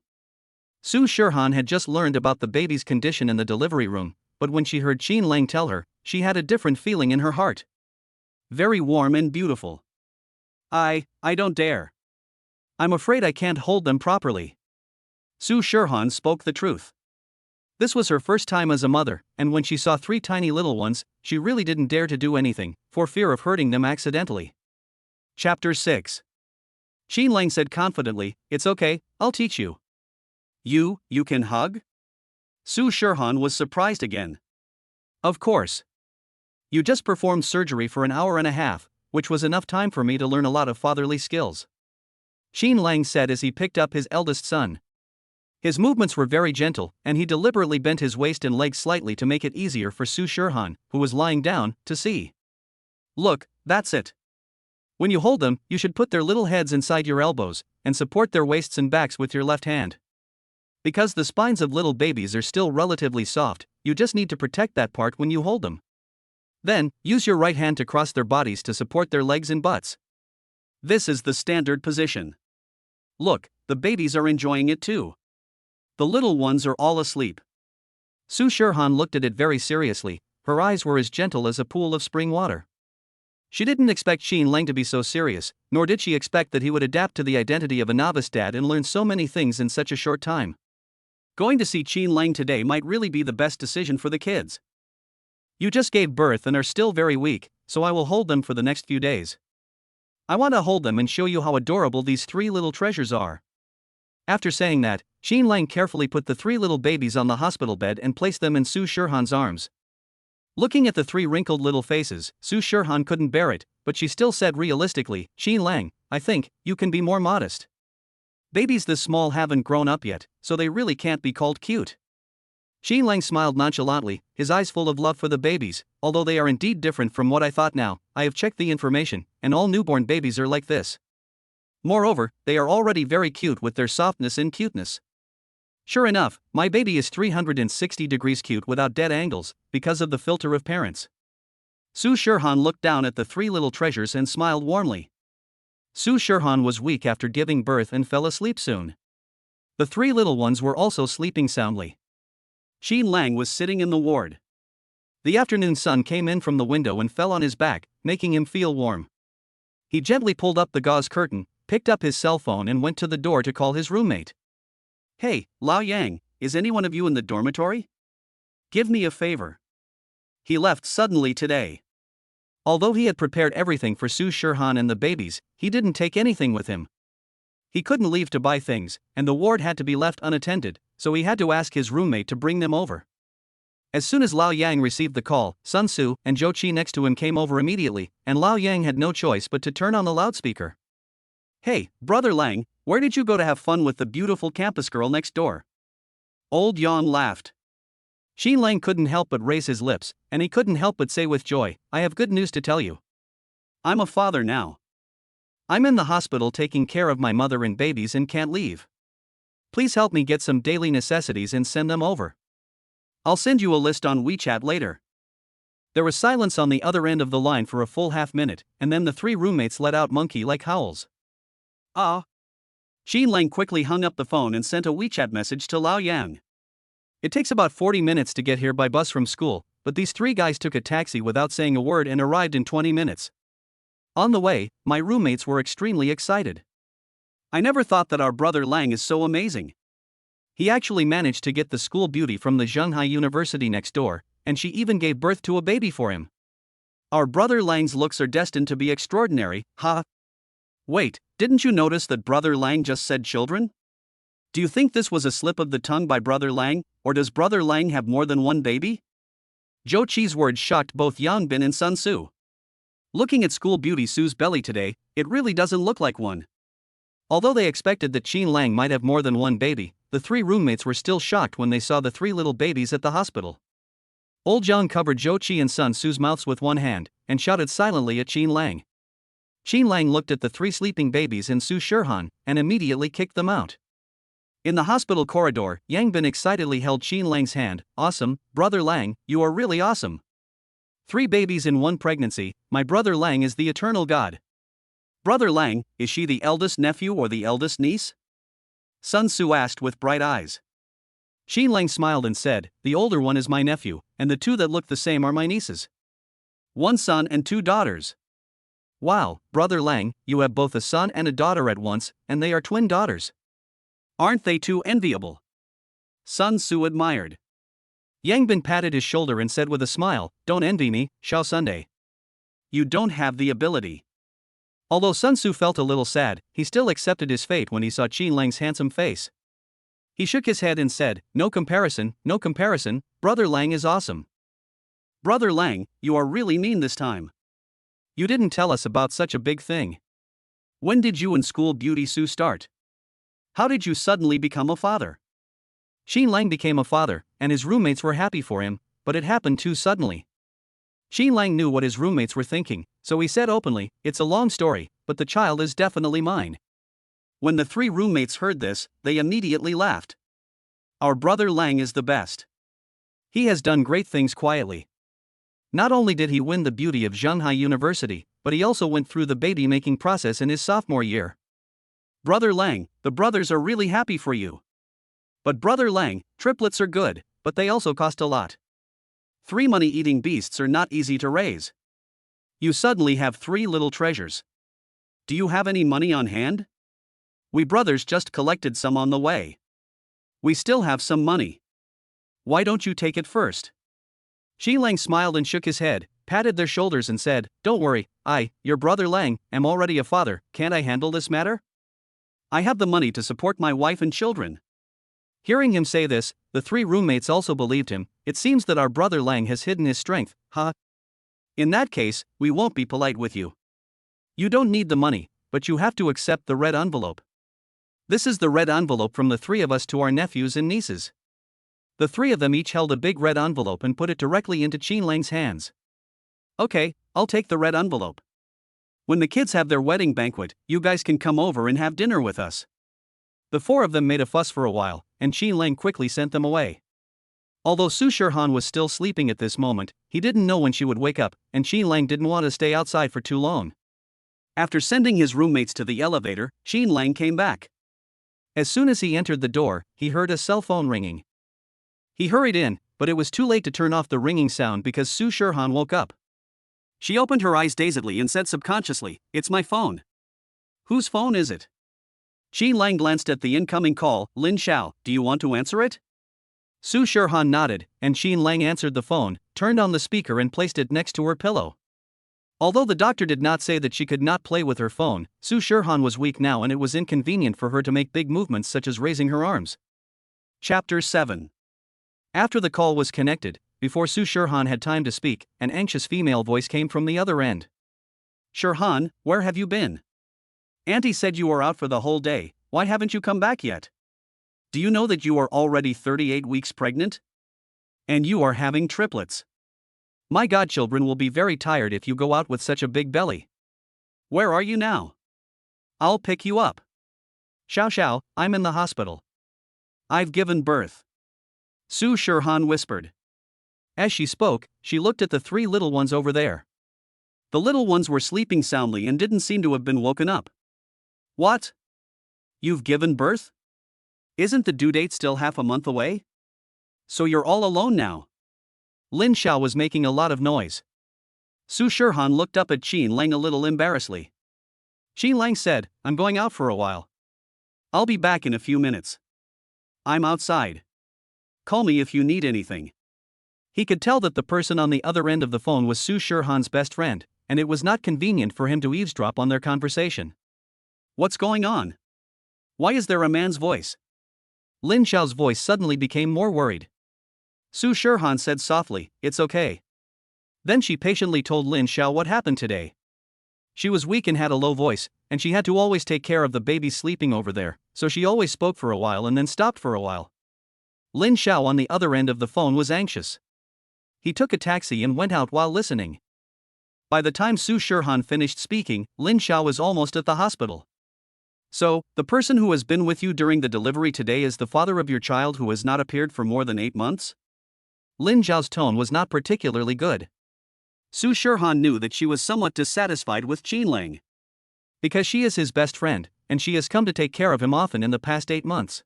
Su Shirhan had just learned about the baby's condition in the delivery room, but when she heard Qin Lang tell her, she had a different feeling in her heart. Very warm and beautiful. I don't dare. I'm afraid I can't hold them properly. Su Shirhan spoke the truth. This was her first time as a mother, and when she saw 3 tiny little ones, she really didn't dare to do anything, for fear of hurting them accidentally. Chapter 6. Qin Lang said confidently, "It's okay, I'll teach you." You can hug?" Su Shirhan was surprised again. "Of course. You just performed surgery for an hour and a half, which was enough time for me to learn a lot of fatherly skills," Qin Lang said as he picked up his eldest son. His movements were very gentle, and he deliberately bent his waist and legs slightly to make it easier for Su Shirhan, who was lying down, to see. "Look, that's it. When you hold them, you should put their little heads inside your elbows, and support their waists and backs with your left hand. Because the spines of little babies are still relatively soft, you just need to protect that part when you hold them. Then, use your right hand to cross their bodies to support their legs and butts. This is the standard position. Look, the babies are enjoying it too. The little ones are all asleep. Su Shirhan looked at it very seriously. Her eyes were as gentle as a pool of spring water. She didn't expect Qin Lang to be so serious, nor did she expect that he would adapt to the identity of a novice dad and learn so many things in such a short time. Going to see Qin Lang today might really be the best decision for the kids. You just gave birth and are still very weak, so I will hold them for the next few days. I want to hold them and show you how adorable these three little treasures are. After saying that, Qin Lang carefully put the three little babies on the hospital bed and placed them in Su Shirhan's arms. Looking at the three wrinkled little faces, Su Shirhan couldn't bear it, but she still said realistically, Qin Lang, I think, you can be more modest. Babies this small haven't grown up yet, so they really can't be called cute. Qin Lang smiled nonchalantly, his eyes full of love for the babies. Although they are indeed different from what I thought now, I have checked the information, and all newborn babies are like this. Moreover, they are already very cute with their softness and cuteness. Sure enough, my baby is 360 degrees cute without dead angles, because of the filter of parents. Su Shirhan looked down at the three little treasures and smiled warmly. Su Shirhan was weak after giving birth and fell asleep soon. The three little ones were also sleeping soundly. Qin Lang was sitting in the ward. The afternoon sun came in from the window and fell on his back, making him feel warm. He gently pulled up the gauze curtain, picked up his cell phone and went to the door to call his roommate. Hey, Lao Yang, is any one of you in the dormitory? Give me a favor. He left suddenly today. Although he had prepared everything for Su Shirhan and the babies, he didn't take anything with him. He couldn't leave to buy things, and the ward had to be left unattended, so he had to ask his roommate to bring them over. As soon as Lao Yang received the call, Sun Su and Zhou Qi next to him came over immediately, and Lao Yang had no choice but to turn on the loudspeaker. Hey, Brother Lang, where did you go to have fun with the beautiful campus girl next door? Old Yang laughed. Qin Lang couldn't help but raise his lips, and he couldn't help but say with joy, I have good news to tell you. I'm a father now. I'm in the hospital taking care of my mother and babies and can't leave. Please help me get some daily necessities and send them over. I'll send you a list on WeChat later. There was silence on the other end of the line for a full half-minute, and then the three roommates let out monkey-like howls. Ah. Qin Lang quickly hung up the phone and sent a WeChat message to Lao Yang. It takes about 40 minutes to get here by bus from school, but these three guys took a taxi without saying a word and arrived in 20 minutes. On the way, my roommates were extremely excited. I never thought that our brother Lang is so amazing. He actually managed to get the school beauty from the Zhenghai University next door, and she even gave birth to a baby for him. Our brother Lang's looks are destined to be extraordinary, ha. Wait, didn't you notice that Brother Lang just said children? Do you think this was a slip of the tongue by Brother Lang, or does Brother Lang have more than one baby? Zhou Qi's words shocked both Yang Bin and Sun Su. Looking at school beauty Su's belly today, it really doesn't look like one. Although they expected that Qin Lang might have more than one baby, the three roommates were still shocked when they saw the three little babies at the hospital. Old Zhang covered Zhou Qi and Sun Su's mouths with one hand, and shouted silently at Qin Lang. Qin Lang looked at the three sleeping babies in Su Shirhan, and immediately kicked them out. In the hospital corridor, Yang Bin excitedly held Qin Lang's hand. Awesome, Brother Lang, you are really awesome. 3 babies in 1 pregnancy, my brother Lang is the eternal god. Brother Lang, is she the eldest nephew or the eldest niece? Sun Su asked with bright eyes. Qin Lang smiled and said, the older one is my nephew, and the 2 that look the same are my nieces. 1 son and 2 daughters. Wow, Brother Lang, you have both a son and a daughter at once, and they are twin daughters. Aren't they too enviable? Sun Su admired. Yang Bin patted his shoulder and said with a smile, don't envy me, Xiao Sunday. You don't have the ability. Although Sun Su felt a little sad, he still accepted his fate when he saw Qin Lang's handsome face. He shook his head and said, no comparison, Brother Lang is awesome. Brother Lang, you are really mean this time. You didn't tell us about such a big thing. When did you and school beauty Su start? How did you suddenly become a father? Qin Lang became a father, and his roommates were happy for him, but it happened too suddenly. Qin Lang knew what his roommates were thinking, so he said openly, it's a long story, but the child is definitely mine. When the 3 roommates heard this, they immediately laughed. Our brother Lang is the best. He has done great things quietly. Not only did he win the beauty of Shanghai University, but he also went through the baby-making process in his sophomore year. Brother Lang, the brothers are really happy for you. But Brother Lang, triplets are good, but they also cost a lot. 3 money-eating beasts are not easy to raise. You suddenly have 3 little treasures. Do you have any money on hand? We brothers just collected some on the way. We still have some money. Why don't you take it first? Qi Lang smiled and shook his head, patted their shoulders and said, "Don't worry, your brother Lang, am already a father. Can't I handle this matter? I have the money to support my wife and children." Hearing him say this, the 3 roommates also believed him. It seems that our brother Lang has hidden his strength, huh? In that case, we won't be polite with you. You don't need the money, but you have to accept the red envelope. This is the red envelope from the 3 of us to our nephews and nieces. The 3 of them each held a big red envelope and put it directly into Qi Lang's hands. Okay, I'll take the red envelope. When the kids have their wedding banquet, you guys can come over and have dinner with us. The 4 of them made a fuss for a while, and Qi Lang quickly sent them away. Although Su Shirhan was still sleeping at this moment, he didn't know when she would wake up, and Qi Lang didn't want to stay outside for too long. After sending his roommates to the elevator, Qi Lang came back. As soon as he entered the door, he heard a cell phone ringing. He hurried in, but it was too late to turn off the ringing sound because Su Shirhan woke up. She opened her eyes dazedly and said subconsciously, "It's my phone." "Whose phone is it?" Qi Lang glanced at the incoming call. "Lin Xiao, do you want to answer it?" Su Shirhan nodded, and Qi Lang answered the phone, turned on the speaker and placed it next to her pillow. Although the doctor did not say that she could not play with her phone, Su Shirhan was weak now and it was inconvenient for her to make big movements such as raising her arms. Chapter 7. After the call was connected, before Su Shirhan had time to speak, an anxious female voice came from the other end. "Shirhan, where have you been? Auntie said you were out for the whole day. Why haven't you come back yet? Do you know that you are already 38 weeks pregnant? And you are having triplets. My godchildren will be very tired if you go out with such a big belly. Where are you now? I'll pick you up." Xiao, I'm in the hospital. "I've given birth," Su Shirhan whispered. As she spoke, she looked at the 3 little ones over there. The little ones were sleeping soundly and didn't seem to have been woken up. "What? You've given birth? Isn't the due date still half a month away? So you're all alone now?" Lin Xiao was making a lot of noise. Su Shirhan looked up at Qi Lang a little embarrassedly. Qi Lang said, "I'm going out for a while. I'll be back in a few minutes. I'm outside. Call me if you need anything." He could tell that the person on the other end of the phone was Su Shirhan's best friend, and it was not convenient for him to eavesdrop on their conversation. "What's going on? Why is there a man's voice?" Lin Xiao's voice suddenly became more worried. Su Shirhan said softly, "It's okay." Then she patiently told Lin Xiao what happened today. She was weak and had a low voice, and she had to always take care of the baby sleeping over there, so she always spoke for a while and then stopped for a while. Lin Xiao on the other end of the phone was anxious. He took a taxi and went out while listening. By the time Su Shirhan finished speaking, Lin Xiao was almost at the hospital. "So, the person who has been with you during the delivery today is the father of your child who has not appeared for more than 8 months? Lin Xiao's tone was not particularly good. Su Shirhan knew that she was somewhat dissatisfied with Qi Lang. Because she is his best friend, and she has come to take care of him often in the past 8 months.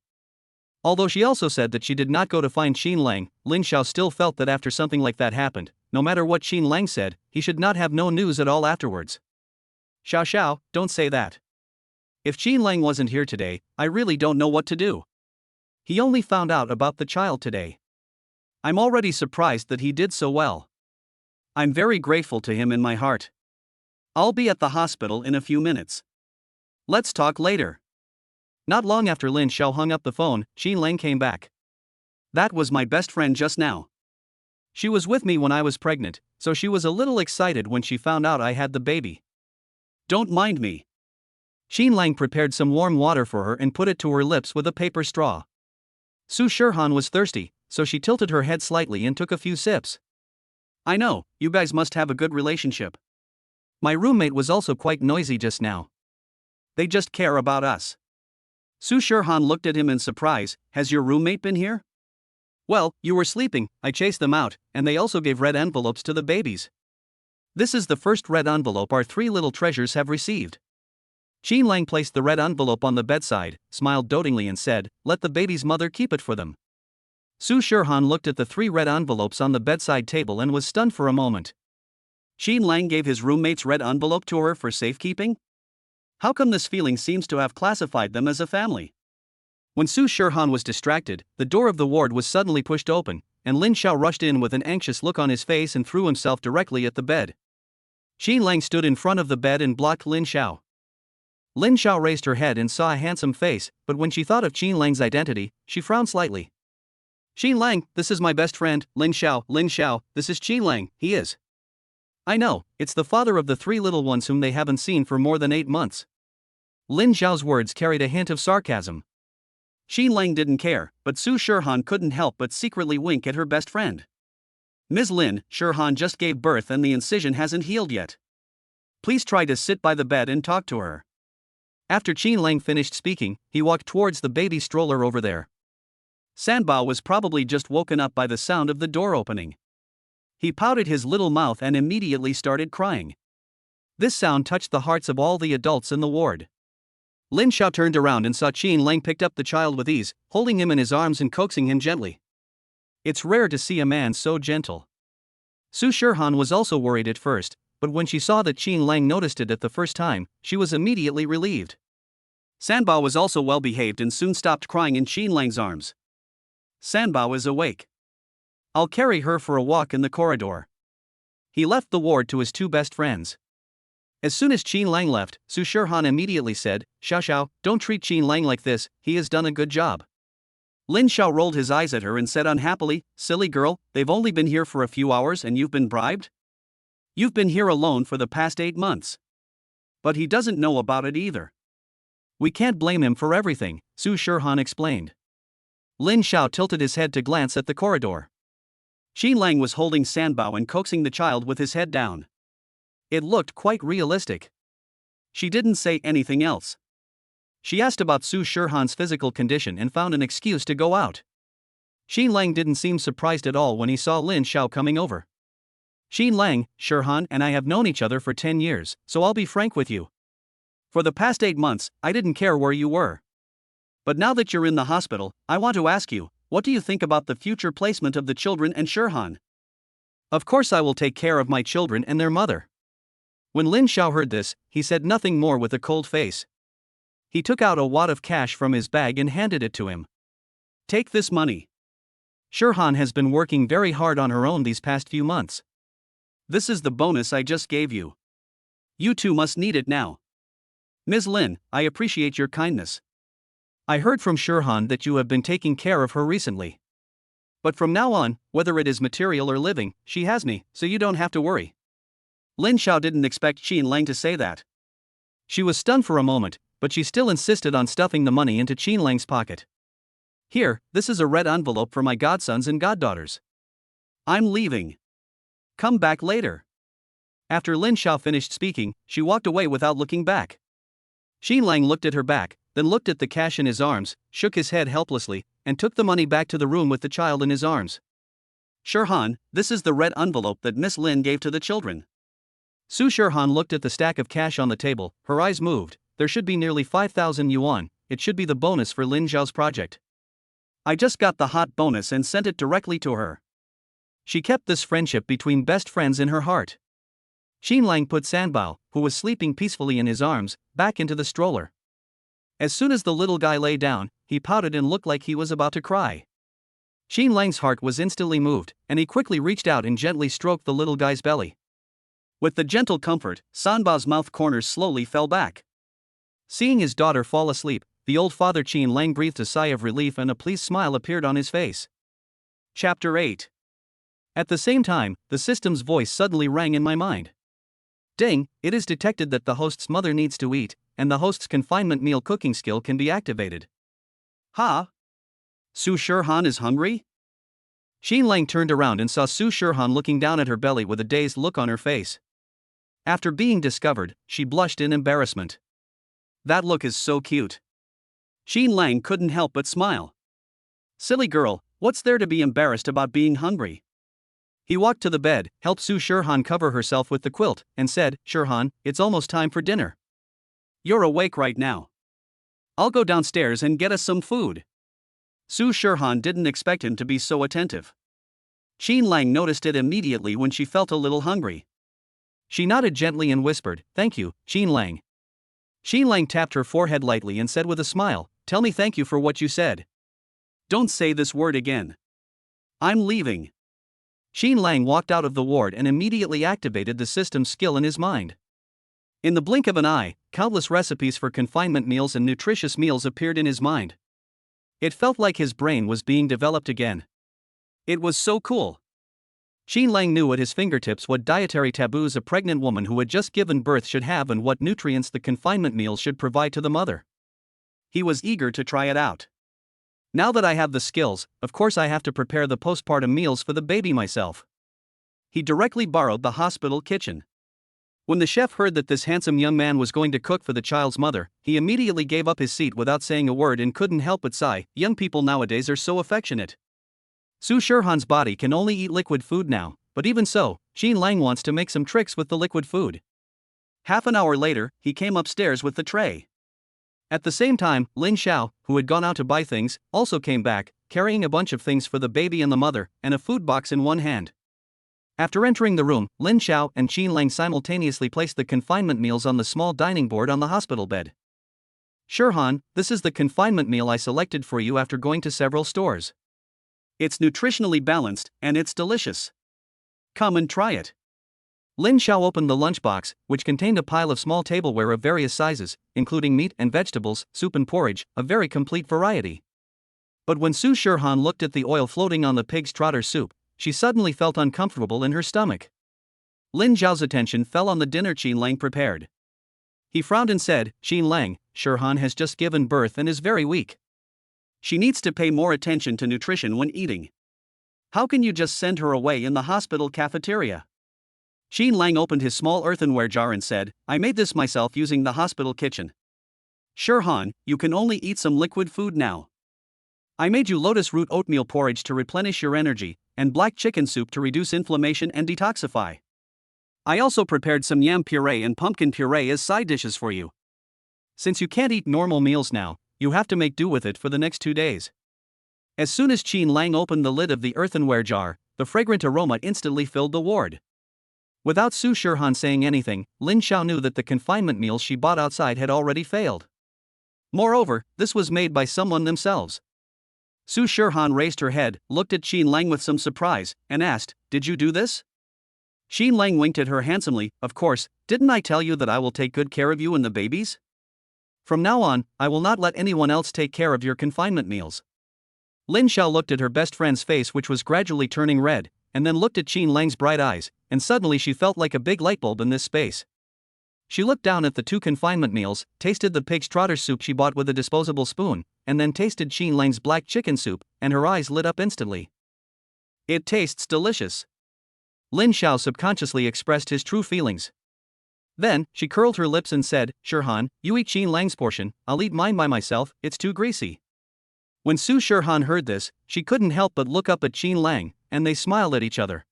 Although she also said that she did not go to find Qi Lang, Lin Xiao still felt that after something like that happened, no matter what Qi Lang said, he should not have no news at all afterwards. Xiao, don't say that. If Qi Lang wasn't here today, I really don't know what to do. He only found out about the child today. I'm already surprised that he did so well. I'm very grateful to him in my heart. I'll be at the hospital in a few minutes. Let's talk later." Not long after Lin Xiao hung up the phone, Qi Lang came back. "That was my best friend just now. She was with me when I was pregnant, so she was a little excited when she found out I had the baby. Don't mind me." Qi Lang prepared some warm water for her and put it to her lips with a paper straw. Su Shirhan was thirsty, so she tilted her head slightly and took a few sips. "I know, you guys must have a good relationship. My roommate was also quite noisy just now. They just care about us." Su Shirhan looked at him in surprise. "Has your roommate been here?" Well, you were sleeping, I chased them out, and they also gave red envelopes to the babies. This is the first red envelope our three little treasures have received. Qin Lang placed the red envelope on the bedside, smiled dotingly and said, let the baby's mother keep it for them. Su Shirhan looked at the three red envelopes on the bedside table and was stunned for a moment. Qin Lang gave his roommate's red envelope to her for safekeeping? How come this feeling seems to have classified them as a family? When Su Shirhan was distracted, the door of the ward was suddenly pushed open, and Lin Xiao rushed in with an anxious look on his face and threw himself directly at the bed. Qin Lang stood in front of the bed and blocked Lin Xiao. Lin Xiao raised her head and saw a handsome face, but when she thought of Qin Lang's identity, she frowned slightly. Qin Lang, this is my best friend, Lin Xiao, this is Qin Lang, he is. I know, it's the father of the three little ones whom they haven't seen for more than 8 months. Lin Xiao's words carried a hint of sarcasm. Qin Lang didn't care, but Su Shirhan couldn't help but secretly wink at her best friend. Ms. Lin, Shirhan just gave birth and the incision hasn't healed yet. Please try to sit by the bed and talk to her. After Qin Lang finished speaking, he walked towards the baby stroller over there. Sanbao was probably just woken up by the sound of the door opening. He pouted his little mouth and immediately started crying. This sound touched the hearts of all the adults in the ward. Lin Xiao turned around and saw Qin Lang picked up the child with ease, holding him in his arms and coaxing him gently. It's rare to see a man so gentle. Su Shirhan was also worried at first, but when she saw that Qin Lang noticed it at the first time, she was immediately relieved. Sanbao was also well behaved and soon stopped crying in Qin Lang's arms. Sanbao is awake. I'll carry her for a walk in the corridor. He left the ward to his two best friends. As soon as Qin Lang left, Su Shirhan immediately said, Xiao, don't treat Qin Lang like this, he has done a good job. Lin Xiao rolled his eyes at her and said unhappily, silly girl, they've only been here for a few hours and you've been bribed? You've been here alone for the past 8 months. But he doesn't know about it either. We can't blame him for everything, Su Shirhan explained. Lin Xiao tilted his head to glance at the corridor. Qin Lang was holding Sanbao and coaxing the child with his head down. It looked quite realistic. She didn't say anything else. She asked about Su Shirhan's physical condition and found an excuse to go out. Qin Lang didn't seem surprised at all when he saw Lin Xiao coming over. Qin Lang, Shirhan and I have known each other for 10 years, so I'll be frank with you. For the past 8 months, I didn't care where you were. But now that you're in the hospital, I want to ask you, what do you think about the future placement of the children and Shirhan? Of course I will take care of my children and their mother. When Lin Xiao heard this, he said nothing more with a cold face. He took out a wad of cash from his bag and handed it to him. Take this money. Shirhan has been working very hard on her own these past few months. This is the bonus I just gave you. You two must need it now. Ms. Lin, I appreciate your kindness. I heard from Shirhan that you have been taking care of her recently. But from now on, whether it is material or living, she has me, so you don't have to worry. Lin Xiao didn't expect Qin Lang to say that. She was stunned for a moment, but she still insisted on stuffing the money into Qin Lang's pocket. Here, this is a red envelope for my godsons and goddaughters. I'm leaving. Come back later. After Lin Xiao finished speaking, she walked away without looking back. Qin Lang looked at her back, then looked at the cash in his arms, shook his head helplessly, and took the money back to the room with the child in his arms. Shirhan, this is the red envelope that Miss Lin gave to the children. Su Shirhan looked at the stack of cash on the table, her eyes moved. There should be nearly 5,000 yuan, it should be the bonus for Lin Xiao's project. I just got the hot bonus and sent it directly to her. She kept this friendship between best friends in her heart. Qin Lang put Sanbao, who was sleeping peacefully in his arms, back into the stroller. As soon as the little guy lay down, he pouted and looked like he was about to cry. Qin Lang's heart was instantly moved, and he quickly reached out and gently stroked the little guy's belly. With the gentle comfort, Sanbao's mouth corners slowly fell back. Seeing his daughter fall asleep, the old father Qin Lang breathed a sigh of relief and a pleased smile appeared on his face. Chapter 8. At the same time, the system's voice suddenly rang in my mind. Ding, it is detected that the host's mother needs to eat, and the host's confinement meal cooking skill can be activated. Ha! Su Shirhan is hungry? Qin Lang turned around and saw Su Shirhan looking down at her belly with a dazed look on her face. After being discovered, she blushed in embarrassment. That look is so cute. Qin Lang couldn't help but smile. Silly girl, What's there to be embarrassed about being hungry? He walked to the bed, helped Su Shirhan cover herself with the quilt, and said, Shirhan, it's almost time for dinner. You're awake right now. I'll go downstairs and get us some food. Su Shirhan didn't expect him to be so attentive. Qin Lang noticed it immediately when she felt a little hungry. She nodded gently and whispered, Thank you, Qin Lang. Qin Lang tapped her forehead lightly and said with a smile, Tell me thank you for what you said. Don't say this word again. I'm leaving. Qin Lang walked out of the ward and immediately activated the system's skill in his mind. In the blink of an eye, countless recipes for confinement meals and nutritious meals appeared in his mind. It felt like his brain was being developed again. It was so cool. Qin Lang knew at his fingertips what dietary taboos a pregnant woman who had just given birth should have and what nutrients the confinement meals should provide to the mother. He was eager to try it out. Now that I have the skills, of course I have to prepare the postpartum meals for the baby myself. He directly borrowed the hospital kitchen. When the chef heard that this handsome young man was going to cook for the child's mother, he immediately gave up his seat without saying a word and couldn't help but sigh. Young people nowadays are so affectionate. Su Shirhan's body can only eat liquid food now, but even so, Qin Lang wants to make some tricks with the liquid food. Half an hour later, he came upstairs with the tray. At the same time, Lin Xiao, who had gone out to buy things, also came back, carrying a bunch of things for the baby and the mother, and a food box in one hand. After entering the room, Lin Xiao and Qin Lang simultaneously placed the confinement meals on the small dining board on the hospital bed. Shirhan, this is the confinement meal I selected for you after going to several stores. It's nutritionally balanced, and it's delicious. Come and try it. Lin Xiao opened the lunchbox, which contained a pile of small tableware of various sizes, including meat and vegetables, soup and porridge, a very complete variety. But when Su Shirhan looked at the oil floating on the pig's trotter soup, she suddenly felt uncomfortable in her stomach. Lin Xiao's attention fell on the dinner Qin Lang prepared. He frowned and said, Qin Lang, Shirhan has just given birth and is very weak. She needs to pay more attention to nutrition when eating. How can you just send her away in the hospital cafeteria? Qin Lang opened his small earthenware jar and said, I made this myself using the hospital kitchen. Shirhan, you can only eat some liquid food now. I made you lotus root oatmeal porridge to replenish your energy, and black chicken soup to reduce inflammation and detoxify. I also prepared some yam puree and pumpkin puree as side dishes for you. Since you can't eat normal meals now, you have to make do with it for the next 2 days. As soon as Qin Lang opened the lid of the earthenware jar, the fragrant aroma instantly filled the ward. Without Su Shirhan saying anything, Lin Xiao knew that the confinement meals she bought outside had already failed. Moreover, this was made by someone themselves. Su Shirhan raised her head, looked at Qin Lang with some surprise, and asked, Did you do this? Qin Lang winked at her handsomely. Of course, didn't I tell you that I will take good care of you and the babies? From now on, I will not let anyone else take care of your confinement meals. Lin Xiao looked at her best friend's face, which was gradually turning red, and then looked at Qin Lang's bright eyes, and suddenly she felt like a big light bulb in this space. She looked down at the 2 confinement meals, tasted the pig's trotter soup she bought with a disposable spoon, and then tasted Qin Lang's black chicken soup, and her eyes lit up instantly. It tastes delicious. Lin Xiao subconsciously expressed his true feelings. Then, she curled her lips and said, Shirhan, you eat Qin Lang's portion, I'll eat mine by myself, it's too greasy. When Su Shirhan heard this, she couldn't help but look up at Qin Lang, and they smiled at each other.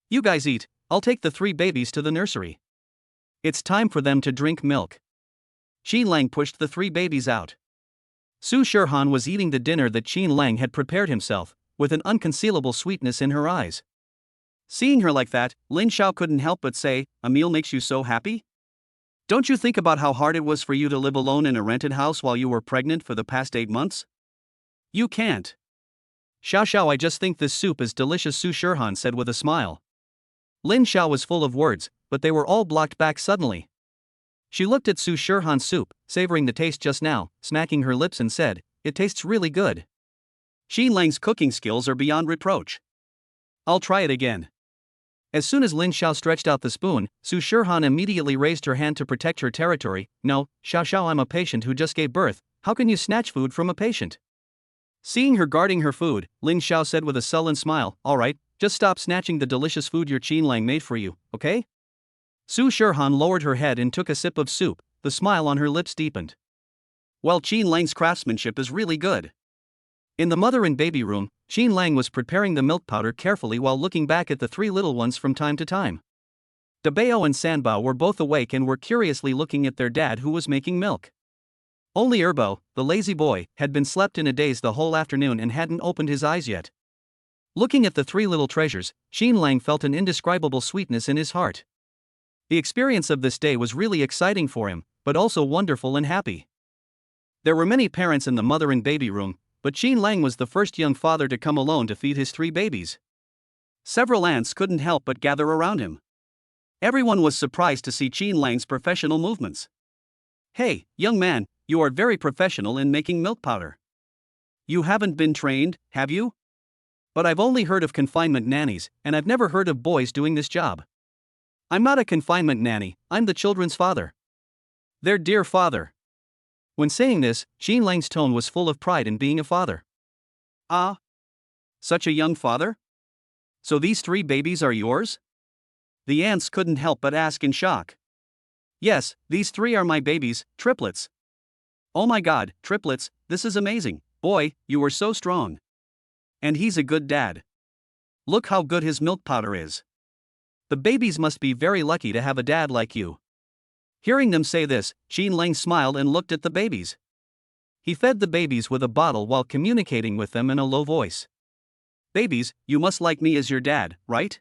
You guys eat, I'll take the 3 babies to the nursery. It's time for them to drink milk. Qin Lang pushed the 3 babies out. Su Shirhan was eating the dinner that Qin Lang had prepared himself, with an unconcealable sweetness in her eyes. Seeing her like that, Lin Xiao couldn't help but say, A meal makes you so happy? Don't you think about how hard it was for you to live alone in a rented house while you were pregnant for the past 8 months? You can't. Xiao, I just think this soup is delicious, Su Shirhan said with a smile. Lin Xiao was full of words, but they were all blocked back suddenly. She looked at Su Shirhan's soup, savoring the taste just now, smacking her lips and said, It tastes really good. Qin Lang's cooking skills are beyond reproach. I'll try it again. As soon as Lin Xiao stretched out the spoon, Su Shirhan immediately raised her hand to protect her territory. No, Xiao, I'm a patient who just gave birth, how can you snatch food from a patient? Seeing her guarding her food, Lin Xiao said with a sullen smile, All right, just stop snatching the delicious food your Qin Lang made for you, okay? Su Shirhan lowered her head and took a sip of soup, the smile on her lips deepened. Well, Qin Lang's craftsmanship is really good. In the mother and baby room, Qin Lang was preparing the milk powder carefully while looking back at the three little ones from time to time. Dabao and Sanbao were both awake and were curiously looking at their dad who was making milk. Only Erbo, the lazy boy, had been slept in a daze the whole afternoon and hadn't opened his eyes yet. Looking at the three little treasures, Qin Lang felt an indescribable sweetness in his heart. The experience of this day was really exciting for him, but also wonderful and happy. There were many parents in the mother and baby room, but Qin Lang was the first young father to come alone to feed his three babies. Several aunts couldn't help but gather around him. Everyone was surprised to see Qin Lang's professional movements. "Hey, young man, you are very professional in making milk powder. You haven't been trained, have you?" "But I've only heard of confinement nannies, and I've never heard of boys doing this job." "I'm not a confinement nanny, I'm the children's father." "Their dear father." When saying this, Qin Lang's tone was full of pride in being a father. "Ah? Such a young father? So these three babies are yours?" The aunts couldn't help but ask in shock. "Yes, these three are my babies, triplets." "Oh my god, triplets, this is amazing. Boy, you are so strong. And he's a good dad. Look how good his milk powder is. The babies must be very lucky to have a dad like you." Hearing them say this, Qin Lang smiled and looked at the babies. He fed the babies with a bottle while communicating with them in a low voice. "Babies, you must like me as your dad, right?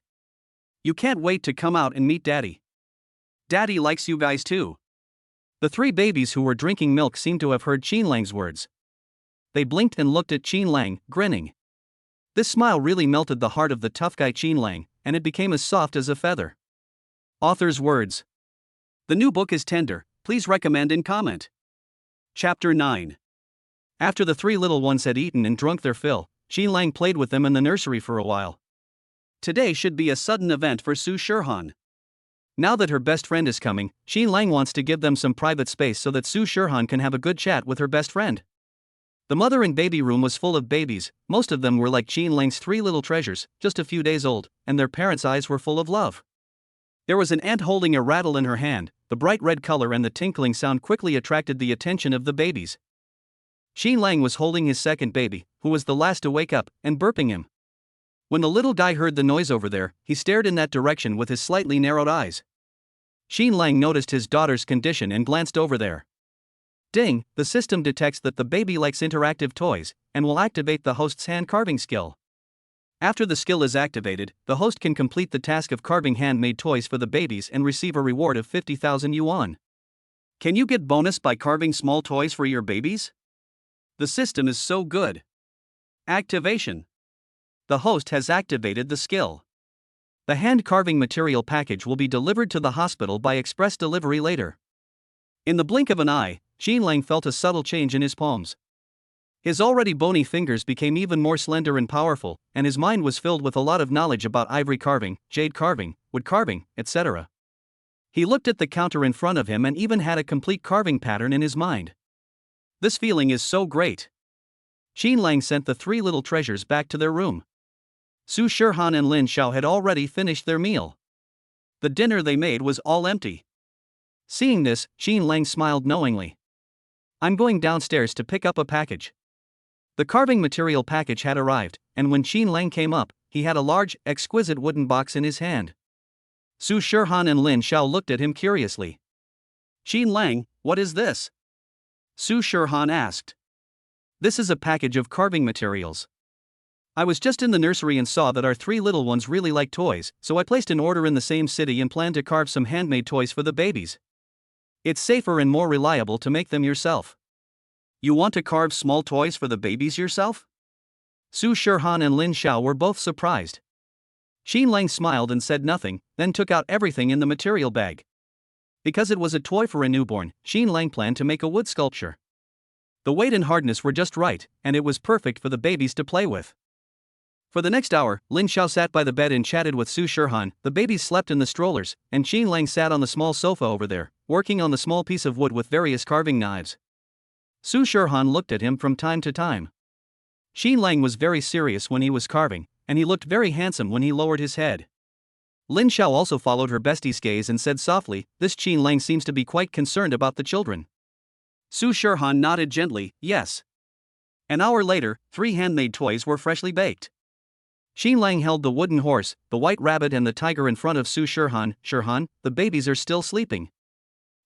You can't wait to come out and meet Daddy. Daddy likes you guys too." The three babies who were drinking milk seemed to have heard Qin Lang's words. They blinked and looked at Qin Lang, grinning. This smile really melted the heart of the tough guy Qin Lang, and it became as soft as a feather. Author's words. The new book is tender, please recommend and comment. Chapter 9. After the three little ones had eaten and drunk their fill, Qin Lang played with them in the nursery for a while. Today should be a sudden event for Su Shirhan. Now that her best friend is coming, Qin Lang wants to give them some private space so that Su Shirhan can have a good chat with her best friend. The mother and baby room was full of babies, most of them were like Qin Lang's three little treasures, just a few days old, and their parents' eyes were full of love. There was an ant holding a rattle in her hand, the bright red color and the tinkling sound quickly attracted the attention of the babies. Qin Lang was holding his second baby, who was the last to wake up, and burping him. When the little guy heard the noise over there, he stared in that direction with his slightly narrowed eyes. Qin Lang noticed his daughter's condition and glanced over there. Ding, the system detects that the baby likes interactive toys, and will activate the host's hand carving skill. After the skill is activated, the host can complete the task of carving handmade toys for the babies and receive a reward of 50,000 yuan. Can you get bonus by carving small toys for your babies? The system is so good. Activation. The host has activated the skill. The hand carving material package will be delivered to the hospital by express delivery later. In the blink of an eye, Qin Lang felt a subtle change in his palms. His already bony fingers became even more slender and powerful, and his mind was filled with a lot of knowledge about ivory carving, jade carving, wood carving, etc. He looked at the counter in front of him and even had a complete carving pattern in his mind. This feeling is so great. Qin Lang sent the three little treasures back to their room. Su Shirhan and Lin Xiao had already finished their meal. The dinner they made was all empty. Seeing this, Qin Lang smiled knowingly. "I'm going downstairs to pick up a package." The carving material package had arrived, and when Qin Lang came up, he had a large, exquisite wooden box in his hand. Su Shirhan and Lin Xiao looked at him curiously. "Qin Lang, what is this?" Su Shirhan asked. "This is a package of carving materials. I was just in the nursery and saw that our three little ones really like toys, so I placed an order in the same city and planned to carve some handmade toys for the babies. It's safer and more reliable to make them yourself." "You want to carve small toys for the babies yourself?" Su Shirhan and Lin Xiao were both surprised. Qin Lang smiled and said nothing, then took out everything in the material bag. Because it was a toy for a newborn, Qin Lang planned to make a wood sculpture. The weight and hardness were just right, and it was perfect for the babies to play with. For the next hour, Lin Xiao sat by the bed and chatted with Su Shirhan, the babies slept in the strollers, and Qin Lang sat on the small sofa over there, working on the small piece of wood with various carving knives. Su Shirhan looked at him from time to time. Qin Lang was very serious when he was carving, and he looked very handsome when he lowered his head. Lin Xiao also followed her bestie's gaze and said softly, "This Qin Lang seems to be quite concerned about the children." Su Shirhan nodded gently, "Yes. An hour later, 3 handmade toys were freshly baked. Xi Lang held the wooden horse, the white rabbit and the tiger in front of Su Shirhan. Shirhan, the babies are still sleeping.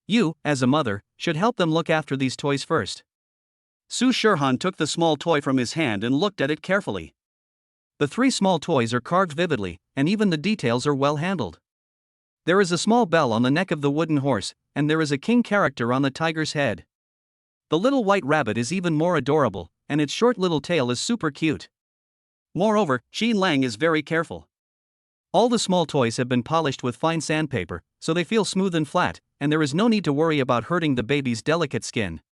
You, as a mother, should help them look after these toys first. Su Shirhan took the small toy from his hand and looked at it carefully. The 3 small toys are carved vividly, and even the details are well handled. There is a small bell on the neck of the wooden horse, and there is a king character on the tiger's head. The little white rabbit is even more adorable, and its short little tail is super cute. Moreover, Xi Lang is very careful. All the small toys have been polished with fine sandpaper, so they feel smooth and flat, and there is no need to worry about hurting the baby's delicate skin.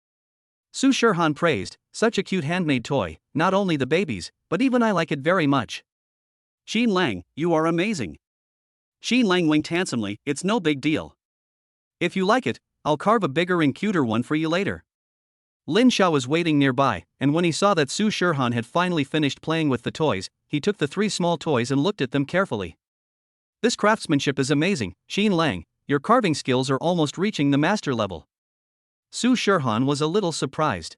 Su Shirhan praised, such a cute handmade toy, not only the babies, but even I like it very much. Xi Lang, you are amazing. Xi Lang winked handsomely, it's no big deal. If you like it, I'll carve a bigger and cuter one for you later. Lin Xiao was waiting nearby, and when he saw that Su Shirhan had finally finished playing with the toys, he took the 3 small toys and looked at them carefully. This craftsmanship is amazing, Xi Lang, your carving skills are almost reaching the master level. Su Shirhan was a little surprised.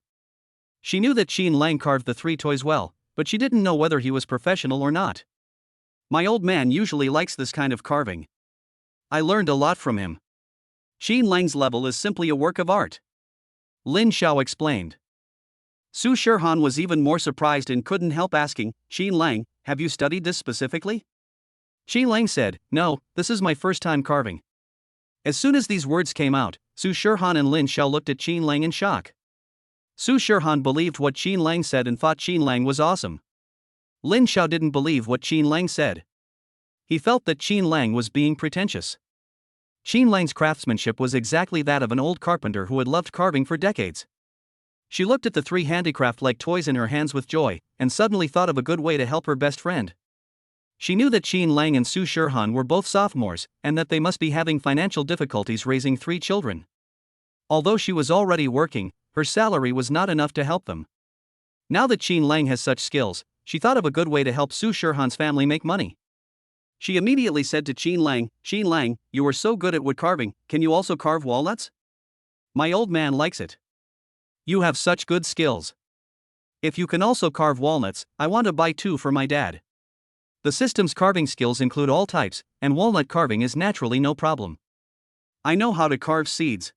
She knew that Xi Lang carved the 3 toys well, but she didn't know whether he was professional or not. My old man usually likes this kind of carving. I learned a lot from him. Xi Lang's level is simply a work of art. Lin Xiao explained. Su Shirhan was even more surprised and couldn't help asking, Xi Lang, have you studied this specifically? Xi Lang said, no, this is my first time carving. As soon as these words came out, Su Shirhan and Lin Xiao looked at Xi Lang in shock. Su Shirhan believed what Xi Lang said and thought Xi Lang was awesome. Lin Xiao didn't believe what Xi Lang said. He felt that Xi Lang was being pretentious. Xi Lang's craftsmanship was exactly that of an old carpenter who had loved carving for decades. She looked at the 3 handicraft-like toys in her hands with joy, and suddenly thought of a good way to help her best friend. She knew that Xi Lang and Su Shirhan were both sophomores, and that they must be having financial difficulties raising 3 children. Although she was already working, her salary was not enough to help them. Now that Xi Lang has such skills, she thought of a good way to help Su Shirhan's family make money. She immediately said to Xi Lang, you are so good at wood carving, can you also carve walnuts? My old man likes it. You have such good skills. If you can also carve walnuts, I want to buy 2 for my dad. The system's carving skills include all types, and walnut carving is naturally no problem. I know how to carve seeds.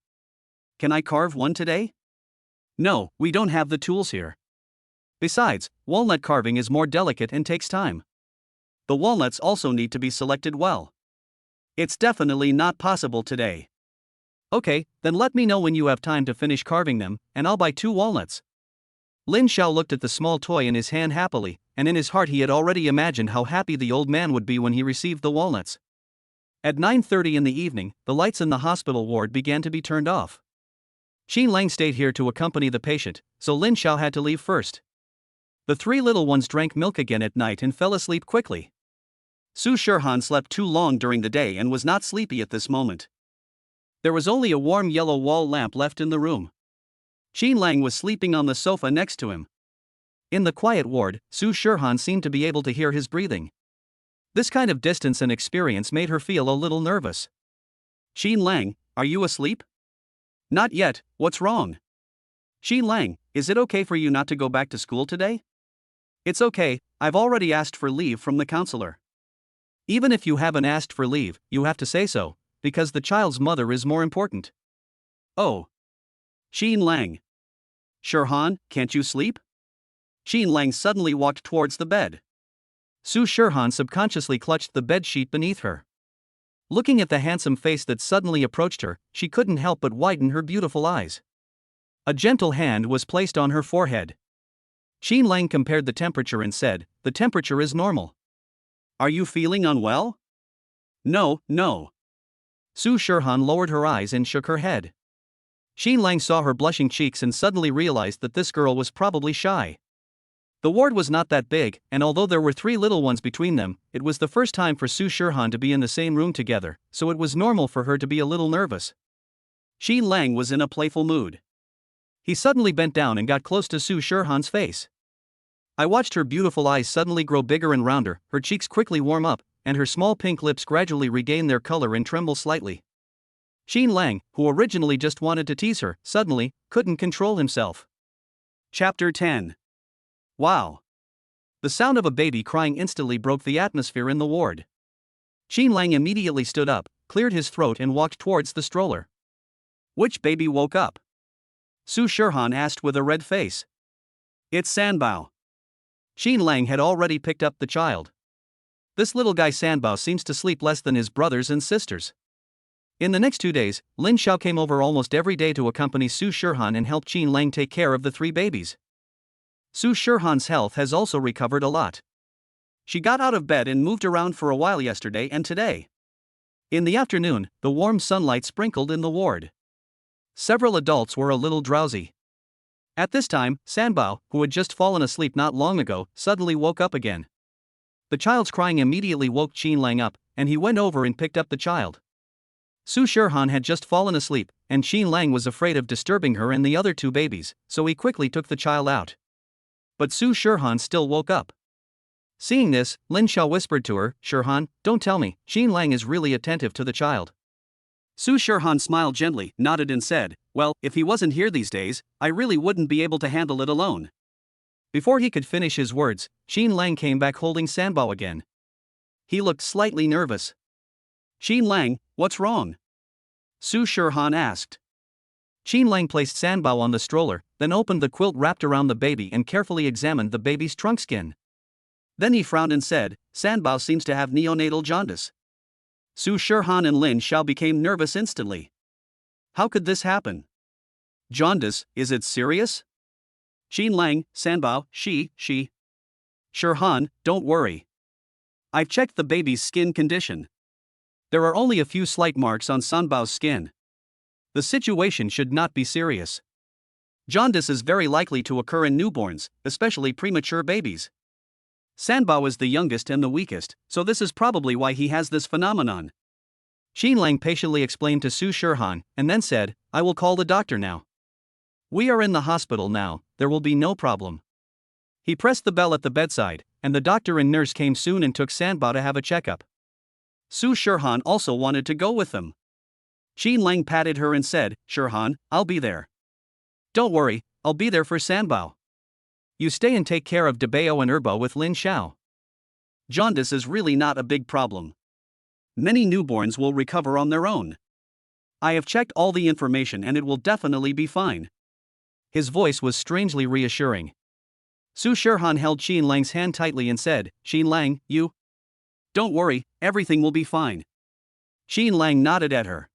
Can I carve one today? No, we don't have the tools here. Besides, walnut carving is more delicate and takes time. The walnuts also need to be selected well. It's definitely not possible today. Okay, then let me know when you have time to finish carving them, and I'll buy 2 walnuts. Lin Xiao looked at the small toy in his hand happily, and in his heart he had already imagined how happy the old man would be when he received the walnuts. At 9:30 in the evening, the lights in the hospital ward began to be turned off. Xi Lang stayed here to accompany the patient, so Lin Xiao had to leave first. The 3 little ones drank milk again at night and fell asleep quickly. Su Shirhan slept too long during the day and was not sleepy at this moment. There was only a warm yellow wall lamp left in the room. Xi Lang was sleeping on the sofa next to him. In the quiet ward, Su Shirhan seemed to be able to hear his breathing. This kind of distance and experience made her feel a little nervous. Xi Lang, are you asleep? Not yet, what's wrong? Xi Lang, is it okay for you not to go back to school today? It's okay, I've already asked for leave from the counselor. Even if you haven't asked for leave, you have to say so, because the child's mother is more important. Oh. Xi Lang. Shirhan, can't you sleep? Xi Lang suddenly walked towards the bed. Su Shirhan subconsciously clutched the bed sheet beneath her. Looking at the handsome face that suddenly approached her, she couldn't help but widen her beautiful eyes. A gentle hand was placed on her forehead. Xi Lang compared the temperature and said, "The temperature is normal." Are you feeling unwell? No. Su Shirhan lowered her eyes and shook her head. Xi Lang saw her blushing cheeks and suddenly realized that this girl was probably shy. The ward was not that big, and although there were 3 little ones between them, it was the first time for Su Shirhan to be in the same room together, so it was normal for her to be a little nervous. Xi Lang was in a playful mood. He suddenly bent down and got close to Su Shirhan's face. I watched her beautiful eyes suddenly grow bigger and rounder, her cheeks quickly warm up, and her small pink lips gradually regain their color and tremble slightly. Xi Lang, who originally just wanted to tease her, suddenly couldn't control himself. Chapter 10. Wow. The sound of a baby crying instantly broke the atmosphere in the ward. Qin Lang immediately stood up, cleared his throat and walked towards the stroller. Which baby woke up? Su Shirhan asked with a red face. It's Sanbao. Qin Lang had already picked up the child. This little guy Sanbao seems to sleep less than his brothers and sisters. In the next 2 days, Lin Xiao came over almost every day to accompany Su Shirhan and help Qin Lang take care of the 3 babies. Su Shirhan's health has also recovered a lot. She got out of bed and moved around for a while yesterday and today. In the afternoon, the warm sunlight sprinkled in the ward. Several adults were a little drowsy. At this time, Sanbao, who had just fallen asleep not long ago, suddenly woke up again. The child's crying immediately woke Qin Lang up, and he went over and picked up the child. Su Shirhan had just fallen asleep, and Qin Lang was afraid of disturbing her and the other 2 babies, so he quickly took the child out. But Su Shirhan still woke up. Seeing this, Lin Xiao whispered to her, "Shirhan, don't tell me, Qin Lang is really attentive to the child." Su Shirhan smiled gently, nodded and said, "Well, if he wasn't here these days, I really wouldn't be able to handle it alone." Before he could finish his words, Qin Lang came back holding Sanbao again. He looked slightly nervous. "Qin Lang, what's wrong?" Su Shirhan asked. Qin Lang placed Sanbao on the stroller, then opened the quilt wrapped around the baby and carefully examined the baby's trunk skin. Then he frowned and said, "Sanbao seems to have neonatal jaundice." Su Shirhan and Lin Xiao became nervous instantly. How could this happen? Jaundice, is it serious? Qin Lang, Sanbao, she. Shirhan, don't worry. I've checked the baby's skin condition. There are only a few slight marks on Sanbao's skin. The situation should not be serious. Jaundice is very likely to occur in newborns, especially premature babies. Sanbao is the youngest and the weakest, so this is probably why he has this phenomenon. Qin Lang patiently explained to Su Shirhan, and then said, "I will call the doctor now. We are in the hospital now, there will be no problem." He pressed the bell at the bedside, and the doctor and nurse came soon and took Sanbao to have a checkup. Su Shirhan also wanted to go with them. Qin Lang patted her and said, "Shirhan, I'll be there. Don't worry, I'll be there for Sanbao. You stay and take care of Debao and Erbo with Lin Xiao. Jaundice is really not a big problem. Many newborns will recover on their own. I have checked all the information and it will definitely be fine." His voice was strangely reassuring. Su Shirhan held Qin Lang's hand tightly and said, "Qin Lang, you? Don't worry, everything will be fine." Qin Lang nodded at her.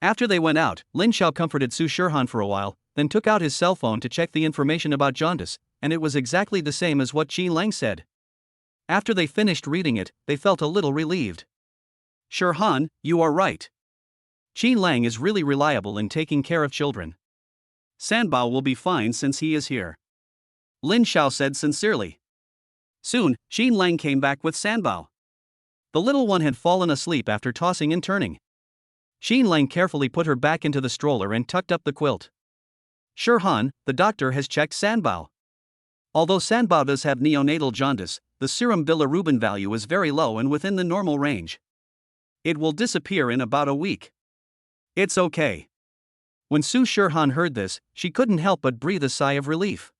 After they went out, Lin Xiao comforted Su Shirhan for a while, then took out his cell phone to check the information about jaundice, and it was exactly the same as what Qin Lang said. After they finished reading it, they felt a little relieved. "Shirhan, you are right. Qin Lang is really reliable in taking care of children. Sanbao will be fine since he is here," Lin Xiao said sincerely. Soon, Qin Lang came back with Sanbao. The little one had fallen asleep after tossing and turning. Qin Lang carefully put her back into the stroller and tucked up the quilt. "Shirhan, the doctor has checked Sanbao. Although Sanbao does have neonatal jaundice, the serum bilirubin value is very low and within the normal range. It will disappear in about a week. It's okay." When Su Shirhan heard this, she couldn't help but breathe a sigh of relief.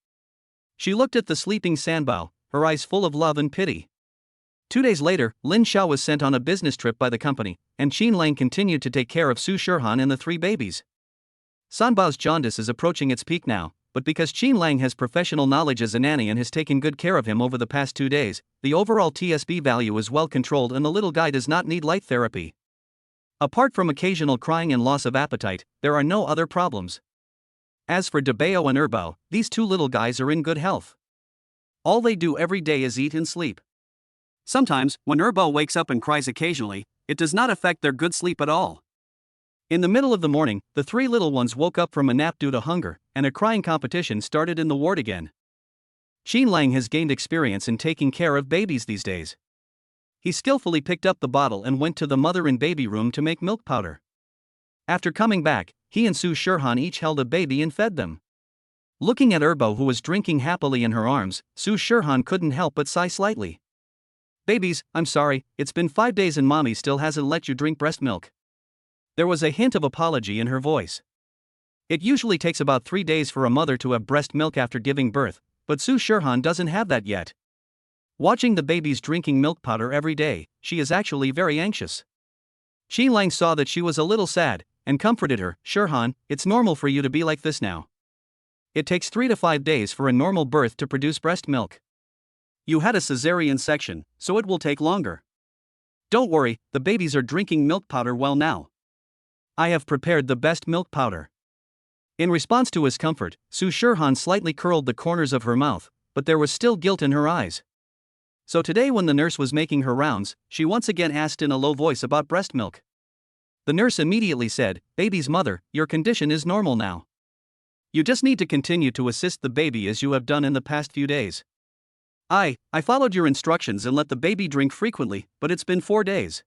She looked at the sleeping Sanbao, her eyes full of love and pity. 2 days later, Lin Xiao was sent on a business trip by the company, and Qin Lang continued to take care of Su Shirhan and the 3 babies. Sanbao's jaundice is approaching its peak now, but because Qin Lang has professional knowledge as a nanny and has taken good care of him over the past 2 days, the overall TSB value is well controlled and the little guy does not need light therapy. Apart from occasional crying and loss of appetite, there are no other problems. As for Debao and Erbo, these 2 little guys are in good health. All they do every day is eat and sleep. Sometimes, when Erbo wakes up and cries occasionally, it does not affect their good sleep at all. In the middle of the morning, the 3 little ones woke up from a nap due to hunger, and a crying competition started in the ward again. Qin Lang has gained experience in taking care of babies these days. He skillfully picked up the bottle and went to the mother and baby room to make milk powder. After coming back, he and Su Shirhan each held a baby and fed them. Looking at Erbo, who was drinking happily in her arms, Su Shirhan couldn't help but sigh slightly. "Babies, I'm sorry, it's been 5 days and mommy still hasn't let you drink breast milk." There was a hint of apology in her voice. It usually takes about 3 days for a mother to have breast milk after giving birth, But Su Shirhan doesn't have that yet. Watching the babies drinking milk powder every day, she is actually very anxious. Qin Lang saw that she was a little sad, and comforted her. Shirhan, it's normal for you to be like this now. It takes 3 to 5 days for a normal birth to produce breast milk. You had a cesarean section, so it will take longer. Don't worry, the babies are drinking milk powder well now. I have prepared the best milk powder. In response to his comfort, Su Shirhan slightly curled the corners of her mouth, but there was still guilt in her eyes. So today when the nurse was making her rounds, she once again asked in a low voice about breast milk. The nurse immediately said, "Baby's mother, your condition is normal now. You just need to continue to assist the baby as you have done in the past few days." I followed your instructions and let the baby drink frequently, but it's been 4 days.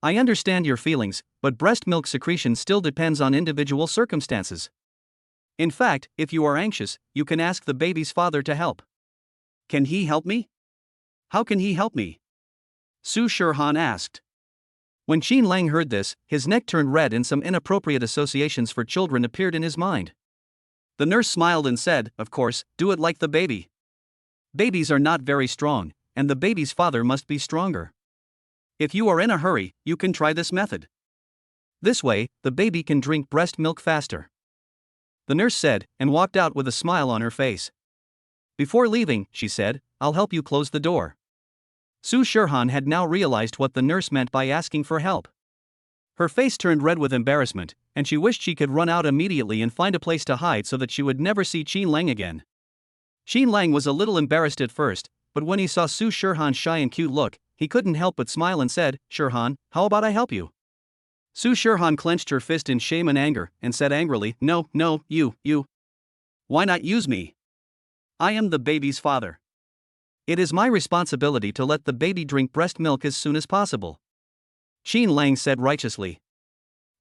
I understand your feelings, but breast milk secretion still depends on individual circumstances. In fact, if you are anxious, you can ask the baby's father to help. Can he help me? How can he help me? Su Shirhan asked. When Qin Lang heard this, his neck turned red and some inappropriate associations for children appeared in his mind. The nurse smiled and said, "Of course, do it like the baby. Babies are not very strong, and the baby's father must be stronger. If you are in a hurry, you can try this method. This way, the baby can drink breast milk faster," the nurse said, and walked out with a smile on her face. Before leaving, she said, "I'll help you close the door." Su Shirhan had now realized what the nurse meant by asking for help. Her face turned red with embarrassment, and she wished she could run out immediately and find a place to hide so that she would never see Qin Lang again. Qin Lang was a little embarrassed at first, but when he saw Su Shirhan's shy and cute look, he couldn't help but smile and said, "Shirhan, how about I help you?" Su Shirhan clenched her fist in shame and anger, and said angrily, No, you. Why not use me? I am the baby's father. It is my responsibility to let the baby drink breast milk as soon as possible, Qin Lang said righteously.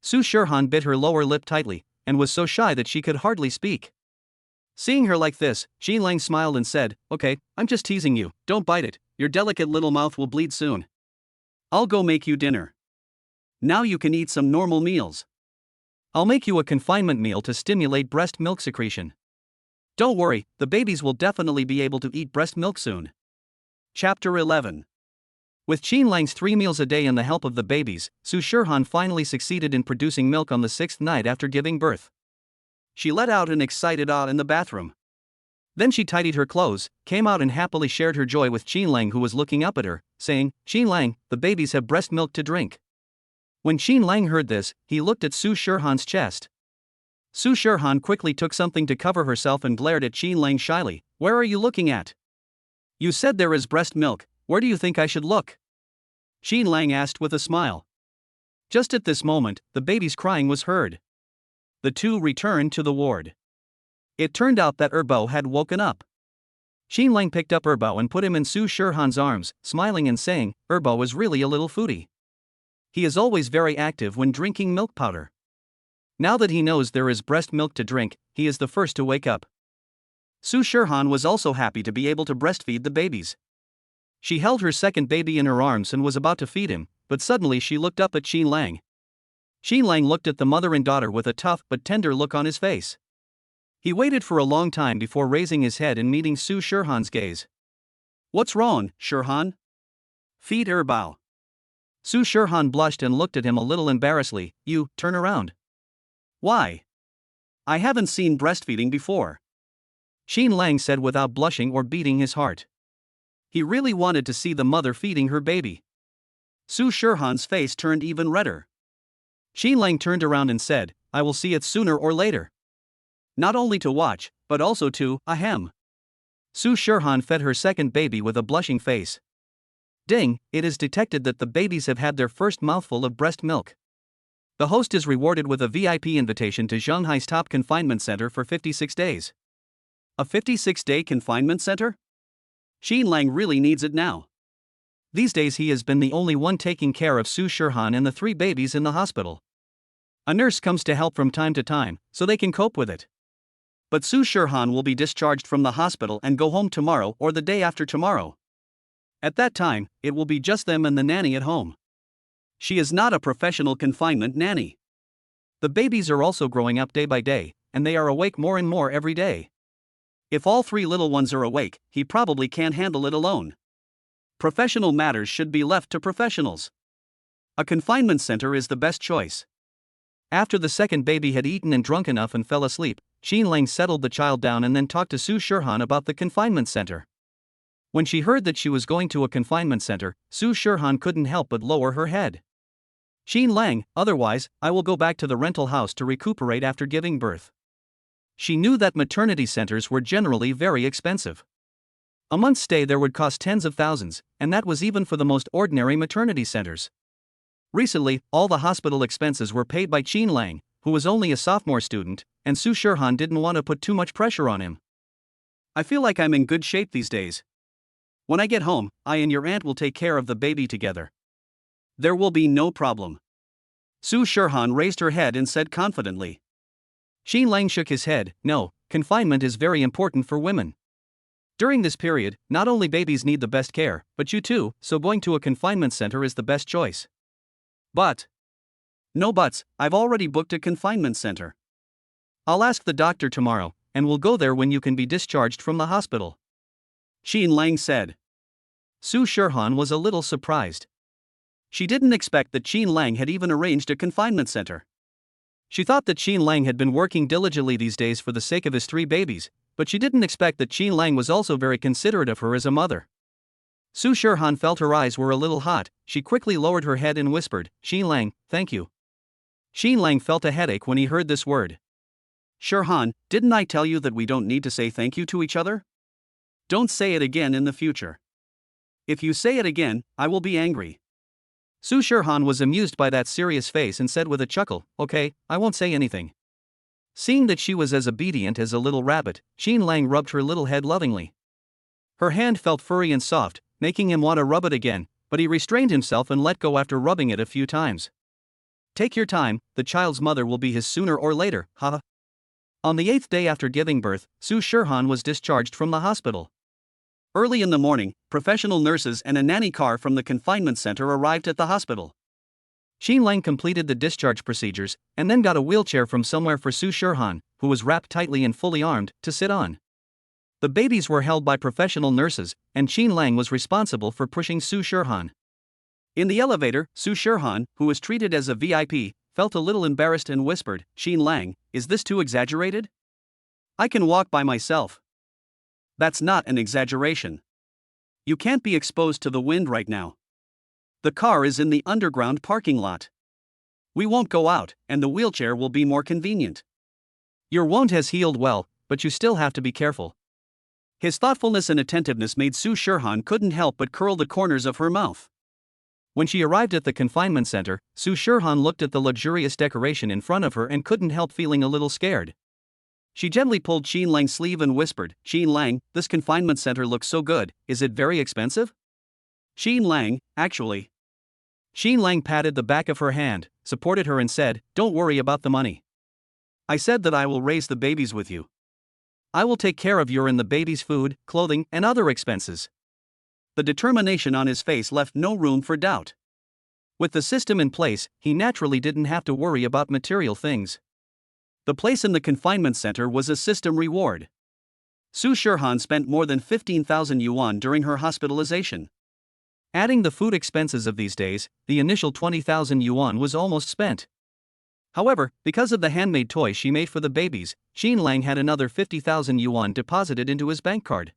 Su Shirhan bit her lower lip tightly, and was so shy that she could hardly speak. Seeing her like this, Qin Lang smiled and said, "Okay, I'm just teasing you, don't bite it, your delicate little mouth will bleed soon. I'll go make you dinner. Now you can eat some normal meals. I'll make you a confinement meal to stimulate breast milk secretion. Don't worry, the babies will definitely be able to eat breast milk soon." Chapter 11. With Qin Lang's 3 meals a day and the help of the babies, Su Shirhan finally succeeded in producing milk on the 6th night after giving birth. She let out an excited "ah" in the bathroom. Then she tidied her clothes, came out and happily shared her joy with Qin Lang, who was looking up at her, saying, "Qin Lang, the babies have breast milk to drink." When Qin Lang heard this, he looked at Su Shirhan's chest. Su Shirhan quickly took something to cover herself and glared at Qin Lang shyly. "Where are you looking at? You said there is breast milk, where do you think I should look?" Qin Lang asked with a smile. Just at this moment, the baby's crying was heard. The two returned to the ward. It turned out that Erbo had woken up. Qin Lang picked up Erbo and put him in Su Shirhan's arms, smiling and saying, "Erbo is really a little foodie. He is always very active when drinking milk powder. Now that he knows there is breast milk to drink, he is the first to wake up." Su Shirhan was also happy to be able to breastfeed the babies. She held her second baby in her arms and was about to feed him, but suddenly she looked up at Qin Lang. Qin Lang looked at the mother and daughter with a tough but tender look on his face. He waited for a long time before raising his head and meeting Su Shirhan's gaze. "What's wrong, Shirhan? Feed Erbao." Su Shirhan blushed and looked at him a little embarrassedly. "You, turn around." "Why? I haven't seen breastfeeding before," Qin Lang said without blushing or beating his heart. He really wanted to see the mother feeding her baby. Su Shirhan's face turned even redder. Qin Lang turned around and said, "I will see it sooner or later. Not only to watch, but also to, ahem." Su Shirhan fed her second baby with a blushing face. Ding, it is detected that the babies have had their first mouthful of breast milk. The host is rewarded with a VIP invitation to Shanghai's top confinement center for 56 days. A 56-day confinement center? Qin Lang really needs it now. These days he has been the only one taking care of Su Shirhan and the 3 babies in the hospital. A nurse comes to help from time to time, so they can cope with it. But Su Shirhan will be discharged from the hospital and go home tomorrow or the day after tomorrow. At that time, it will be just them and the nanny at home. She is not a professional confinement nanny. The babies are also growing up day by day, and they are awake more and more every day. If all three little ones are awake, he probably can't handle it alone. Professional matters should be left to professionals. A confinement center is the best choice. After the second baby had eaten and drunk enough and fell asleep, Qin Lang settled the child down and then talked to Su Shirhan about the confinement center. When she heard that she was going to a confinement center, Su Shirhan couldn't help but lower her head. Qin Lang, otherwise, I will go back to the rental house to recuperate after giving birth. She knew that maternity centers were generally very expensive. A month's stay there would cost tens of thousands, and that was even for the most ordinary maternity centers. Recently, all the hospital expenses were paid by Qin Lang, who was only a sophomore student, and Su Shirhan didn't want to put too much pressure on him. I feel like I'm in good shape these days. When I get home, I and your aunt will take care of the baby together. There will be no problem. Su Shirhan raised her head and said confidently. Qin Lang shook his head. No, confinement is very important for women. During this period, not only babies need the best care, but you too, so going to a confinement center is the best choice. But. No buts, I've already booked a confinement center. I'll ask the doctor tomorrow, and we'll go there when you can be discharged from the hospital. Qin Lang said. Su Shirhan was a little surprised. She didn't expect that Qin Lang had even arranged a confinement center. She thought that Qin Lang had been working diligently these days for the sake of his 3 babies, but she didn't expect that Qin Lang was also very considerate of her as a mother. Su Shirhan felt her eyes were a little hot. She quickly lowered her head and whispered, Qin Lang, thank you. Qin Lang felt a headache when he heard this word. Shirhan, didn't I tell you that we don't need to say thank you to each other? Don't say it again in the future. If you say it again, I will be angry. Su Shirhan was amused by that serious face and said with a chuckle, okay, I won't say anything. Seeing that she was as obedient as a little rabbit, Qin Lang rubbed her little head lovingly. Her hand felt furry and soft, making him want to rub it again, but he restrained himself and let go after rubbing it a few times. Take your time, the child's mother will be his sooner or later, haha. On the 8th day after giving birth, Su Shirhan was discharged from the hospital. Early in the morning, professional nurses and a nanny car from the confinement center arrived at the hospital. Qin Lang completed the discharge procedures, and then got a wheelchair from somewhere for Su Shirhan, who was wrapped tightly and fully armed, to sit on. The babies were held by professional nurses, and Qin Lang was responsible for pushing Su Shirhan. In the elevator, Su Shirhan, who was treated as a VIP, felt a little embarrassed and whispered, Qin Lang, is this too exaggerated? I can walk by myself. That's not an exaggeration. You can't be exposed to the wind right now. The car is in the underground parking lot. We won't go out, and the wheelchair will be more convenient. Your wound has healed well, but you still have to be careful. His thoughtfulness and attentiveness made Su Shirhan couldn't help but curl the corners of her mouth. When she arrived at the confinement center, Su Shirhan looked at the luxurious decoration in front of her and couldn't help feeling a little scared. She gently pulled Qin Lang's sleeve and whispered, Qin Lang, this confinement center looks so good, is it very expensive? Qin Lang, actually. Qin Lang patted the back of her hand, supported her and said, don't worry about the money. I said that I will raise the babies with you. I will take care of your and the baby's food, clothing, and other expenses. The determination on his face left no room for doubt. With the system in place, he naturally didn't have to worry about material things. The place in the confinement center was a system reward. Su Shirhan spent more than 15,000 yuan during her hospitalization. Adding the food expenses of these days, the initial 20,000 yuan was almost spent. However, because of the handmade toy she made for the babies, Qin Lang had another 50,000 yuan deposited into his bank card.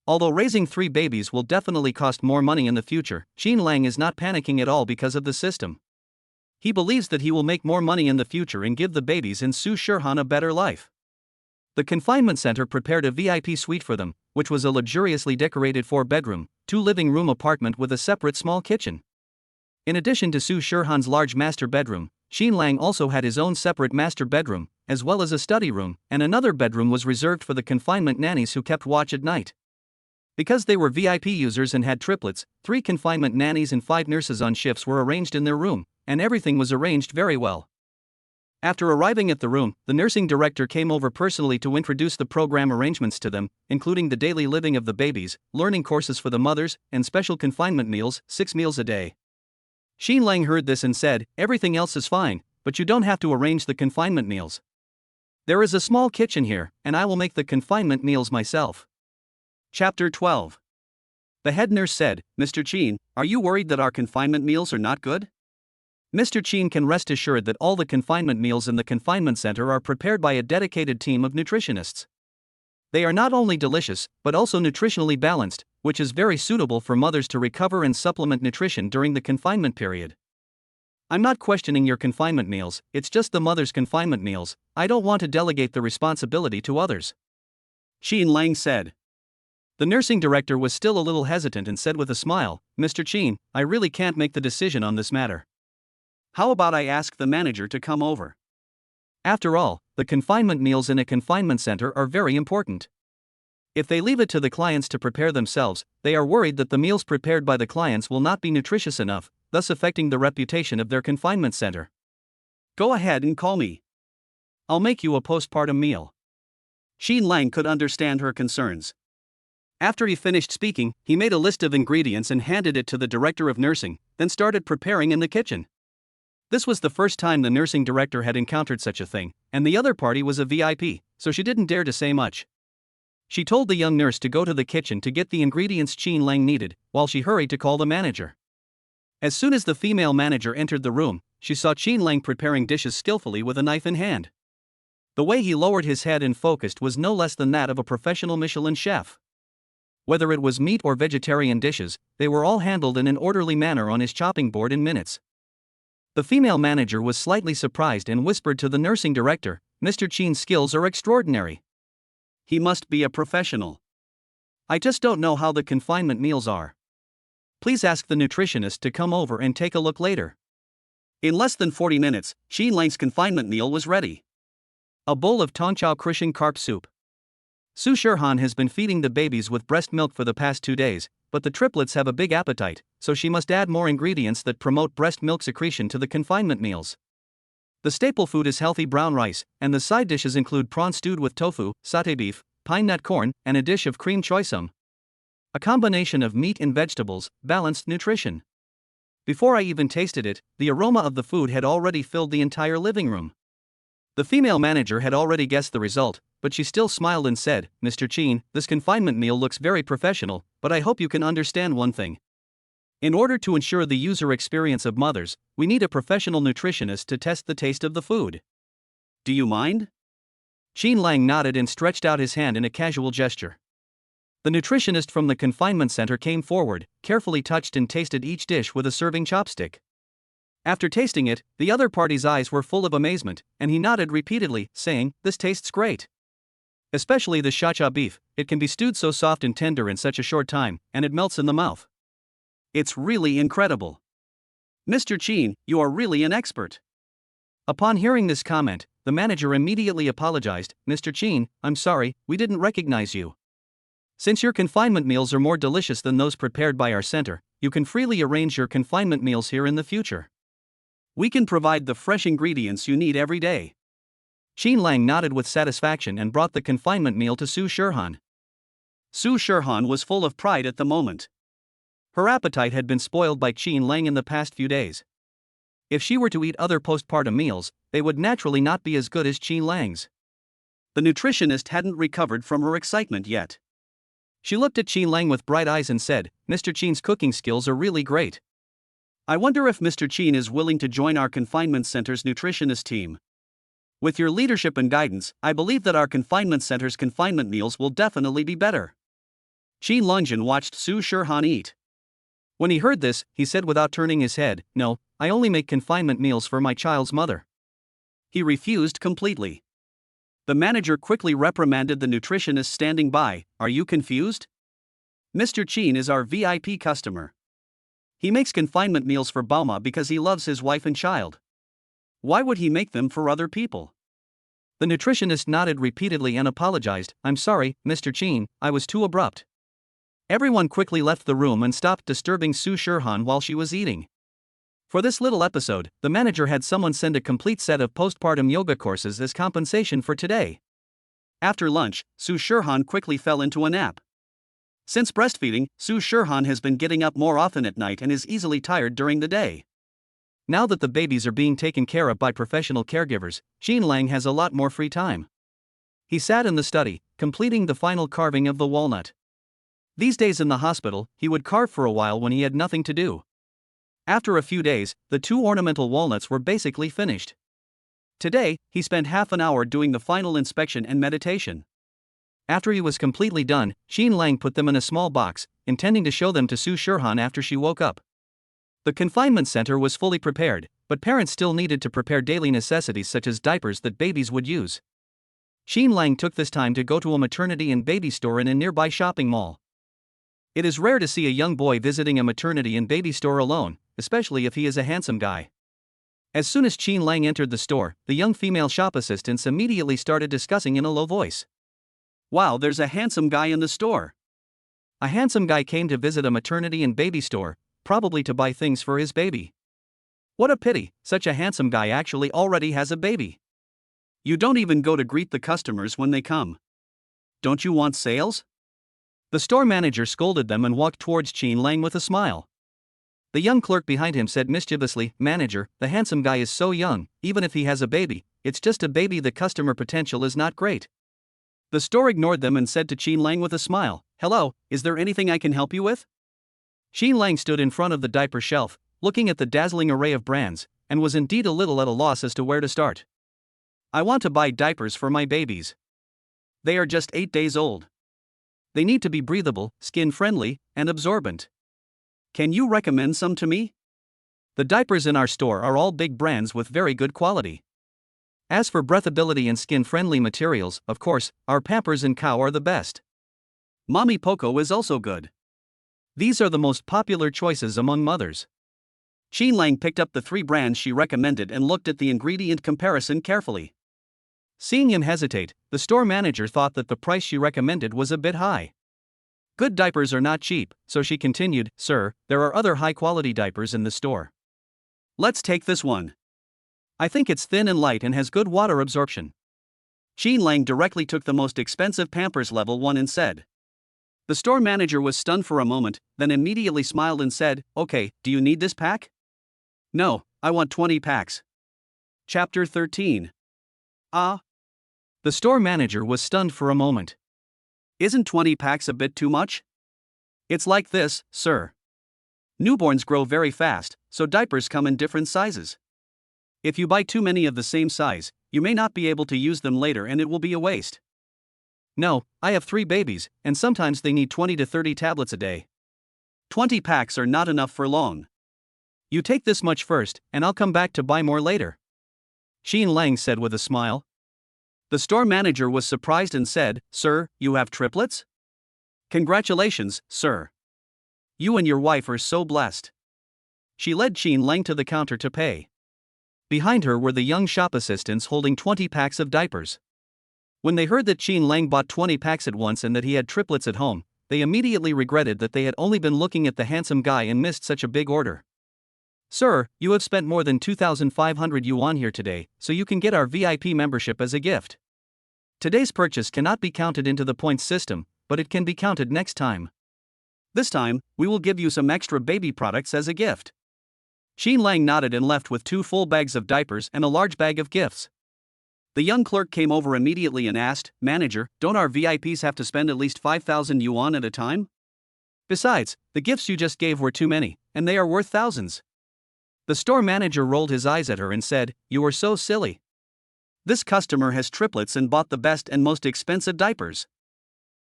Although raising 3 babies will definitely cost more money in the future, Qin Lang is not panicking at all because of the system. He believes that he will make more money in the future and give the babies and Su Shirhan a better life. The confinement center prepared a VIP suite for them, which was a luxuriously decorated 4-bedroom, 2-living-room apartment with a separate small kitchen. In addition to Su Shirhan's large master bedroom, Qin Lang also had his own separate master bedroom, as well as a study room, and another bedroom was reserved for the confinement nannies who kept watch at night. Because they were VIP users and had triplets, 3 confinement nannies and 5 nurses on shifts were arranged in their room, and everything was arranged very well. After arriving at the room, the nursing director came over personally to introduce the program arrangements to them, including the daily living of the babies, learning courses for the mothers, and special confinement meals, 6 meals a day. Qin Lang heard this and said, everything else is fine, but you don't have to arrange the confinement meals. There is a small kitchen here, and I will make the confinement meals myself. Chapter 12. The head nurse said, Mr. Chin, are you worried that our confinement meals are not good? Mr. Chin can rest assured that all the confinement meals in the confinement center are prepared by a dedicated team of nutritionists. They are not only delicious, but also nutritionally balanced, which is very suitable for mothers to recover and supplement nutrition during the confinement period. I'm not questioning your confinement meals, it's just the mother's confinement meals. I don't want to delegate the responsibility to others. Chin Lang said. The nursing director was still a little hesitant and said with a smile, Mr. Chin, I really can't make the decision on this matter. How about I ask the manager to come over? After all, the confinement meals in a confinement center are very important. If they leave it to the clients to prepare themselves, they are worried that the meals prepared by the clients will not be nutritious enough, thus affecting the reputation of their confinement center. Go ahead and call me. I'll make you a postpartum meal. Chin Lang could understand her concerns. After he finished speaking, he made a list of ingredients and handed it to the director of nursing, then started preparing in the kitchen. This was the first time the nursing director had encountered such a thing, and the other party was a VIP, so she didn't dare to say much. She told the young nurse to go to the kitchen to get the ingredients Chin Lang needed, while she hurried to call the manager. As soon as the female manager entered the room, she saw Chin Lang preparing dishes skillfully with a knife in hand. The way he lowered his head and focused was no less than that of a professional Michelin chef. Whether it was meat or vegetarian dishes, they were all handled in an orderly manner on his chopping board in minutes. The female manager was slightly surprised and whispered to the nursing director, Mr. Chin's skills are extraordinary. He must be a professional. I just don't know how the confinement meals are. Please ask the nutritionist to come over and take a look later. In less than 40 minutes, Chin Lang's confinement meal was ready. A bowl of Tongchao Crushing carp soup. Su Shirhan has been feeding the babies with breast milk for the past 2 days, but the triplets have a big appetite, so she must add more ingredients that promote breast milk secretion to the confinement meals. The staple food is healthy brown rice, and the side dishes include prawn stewed with tofu, satay beef, pine nut corn, and a dish of cream choysum. A combination of meat and vegetables, balanced nutrition. Before I even tasted it, the aroma of the food had already filled the entire living room. The female manager had already guessed the result, but she still smiled and said, Mr. Chin, this confinement meal looks very professional, but I hope you can understand one thing. In order to ensure the user experience of mothers, we need a professional nutritionist to test the taste of the food. Do you mind? Chin Lang nodded and stretched out his hand in a casual gesture. The nutritionist from the confinement center came forward, carefully touched and tasted each dish with a serving chopstick. After tasting it, the other party's eyes were full of amazement, and he nodded repeatedly, saying, This tastes great. Especially the shacha beef, it can be stewed so soft and tender in such a short time, and it melts in the mouth. It's really incredible. Mr. Chin, you are really an expert. Upon hearing this comment, the manager immediately apologized, Mr. Chin, I'm sorry, we didn't recognize you. Since your confinement meals are more delicious than those prepared by our center, you can freely arrange your confinement meals here in the future. We can provide the fresh ingredients you need every day. Chin Lang nodded with satisfaction and brought the confinement meal to Su Shirhan. Su Shirhan was full of pride at the moment. Her appetite had been spoiled by Chin Lang in the past few days. If she were to eat other postpartum meals, they would naturally not be as good as Chin Lang's. The nutritionist hadn't recovered from her excitement yet. She looked at Chin Lang with bright eyes and said, Mr. Chin's cooking skills are really great. I wonder if Mr. Chin is willing to join our confinement center's nutritionist team. With your leadership and guidance, I believe that our confinement center's confinement meals will definitely be better. Chin Langjin watched Su Shirhan eat. When he heard this, he said without turning his head, No, I only make confinement meals for my child's mother. He refused completely. The manager quickly reprimanded the nutritionist standing by, Are you confused? Mr. Chin is our VIP customer. He makes confinement meals for Bauma because he loves his wife and child. Why would he make them for other people? The nutritionist nodded repeatedly and apologized, I'm sorry, Mr. Chin, I was too abrupt. Everyone quickly left the room and stopped disturbing Su Shirhan while she was eating. For this little episode, the manager had someone send a complete set of postpartum yoga courses as compensation for today. After lunch, Su Shirhan quickly fell into a nap. Since breastfeeding, Su Shirhan has been getting up more often at night and is easily tired during the day. Now that the babies are being taken care of by professional caregivers, Chin Lang has a lot more free time. He sat in the study, completing the final carving of the walnut. These days in the hospital, he would carve for a while when he had nothing to do. After a few days, the 2 ornamental walnuts were basically finished. Today, he spent half an hour doing the final inspection and meditation. After he was completely done, Jean Lang put them in a small box, intending to show them to Su Shirhan after she woke up. The confinement center was fully prepared, but parents still needed to prepare daily necessities such as diapers that babies would use. Jean Lang took this time to go to a maternity and baby store in a nearby shopping mall. It is rare to see a young boy visiting a maternity and baby store alone, especially if he is a handsome guy. As soon as Jean Lang entered the store, the young female shop assistants immediately started discussing in a low voice. Wow, there's a handsome guy in the store. A handsome guy came to visit a maternity and baby store, probably to buy things for his baby. What a pity, such a handsome guy actually already has a baby. You don't even go to greet the customers when they come. Don't you want sales? The store manager scolded them and walked towards Jean Lang with a smile. The young clerk behind him said mischievously, "Manager, the handsome guy is so young, even if he has a baby, it's just a baby, the customer potential is not great." The store ignored them and said to Jean Lang with a smile, "Hello, is there anything I can help you with?" Jean Lang stood in front of the diaper shelf, looking at the dazzling array of brands, and was indeed a little at a loss as to where to start. I want to buy diapers for my babies. They are just 8 days old. They need to be breathable, skin-friendly, and absorbent. Can you recommend some to me? The diapers in our store are all big brands with very good quality. As for breathability and skin-friendly materials, of course, our Pampers and Cow are the best. Mommy Poco is also good. These are the most popular choices among mothers. Jean Lang picked up the 3 brands she recommended and looked at the ingredient comparison carefully. Seeing him hesitate, the store manager thought that the price she recommended was a bit high. Good diapers are not cheap, so she continued, "Sir, there are other high-quality diapers in the store. Let's take this one. I think it's thin and light and has good water absorption." Jean Lang directly took the most expensive Pampers level 1 and said. The store manager was stunned for a moment, then immediately smiled and said, "Okay, do you need this pack?" "No, I want 20 packs. Chapter 13. Ah. The store manager was stunned for a moment. Isn't 20 packs a bit too much? It's like this, sir. Newborns grow very fast, so diapers come in different sizes. If you buy too many of the same size, you may not be able to use them later and it will be a waste. No, I have 3 babies, and sometimes they need 20 to 30 tablets a day. 20 packs are not enough for long. You take this much first, and I'll come back to buy more later," Jean Lang said with a smile. The store manager was surprised and said, "Sir, you have triplets? Congratulations, sir. You and your wife are so blessed." She led Jean Lang to the counter to pay. Behind her were the young shop assistants holding 20 packs of diapers. When they heard that Jean Lang bought 20 packs at once and that he had triplets at home, they immediately regretted that they had only been looking at the handsome guy and missed such a big order. "Sir, you have spent more than 2,500 yuan here today, so you can get our VIP membership as a gift. Today's purchase cannot be counted into the points system, but it can be counted next time. This time, we will give you some extra baby products as a gift." Jean Lang nodded and left with 2 full bags of diapers and a large bag of gifts. The young clerk came over immediately and asked, "Manager, don't our VIPs have to spend at least 5,000 yuan at a time? Besides, the gifts you just gave were too many, and they are worth thousands." The store manager rolled his eyes at her and said, "You are so silly. This customer has triplets and bought the best and most expensive diapers.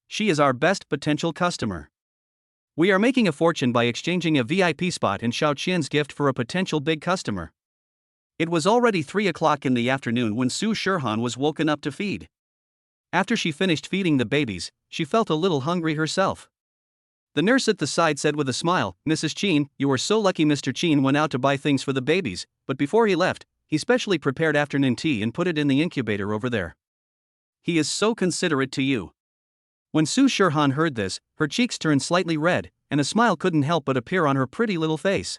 She is our best potential customer. We are making a fortune by exchanging a VIP spot in Xiaoqian's gift for a potential big customer." It was already 3 o'clock in the afternoon when Su Shirhan was woken up to feed. After she finished feeding the babies, she felt a little hungry herself. The nurse at the side said with a smile, "Mrs. Qin, you are so lucky." Mr. Qin went out to buy things for the babies, but before he left, he specially prepared afternoon tea and put it in the incubator over there. He is so considerate to you. When Su Shirhan heard this, her cheeks turned slightly red, and a smile couldn't help but appear on her pretty little face.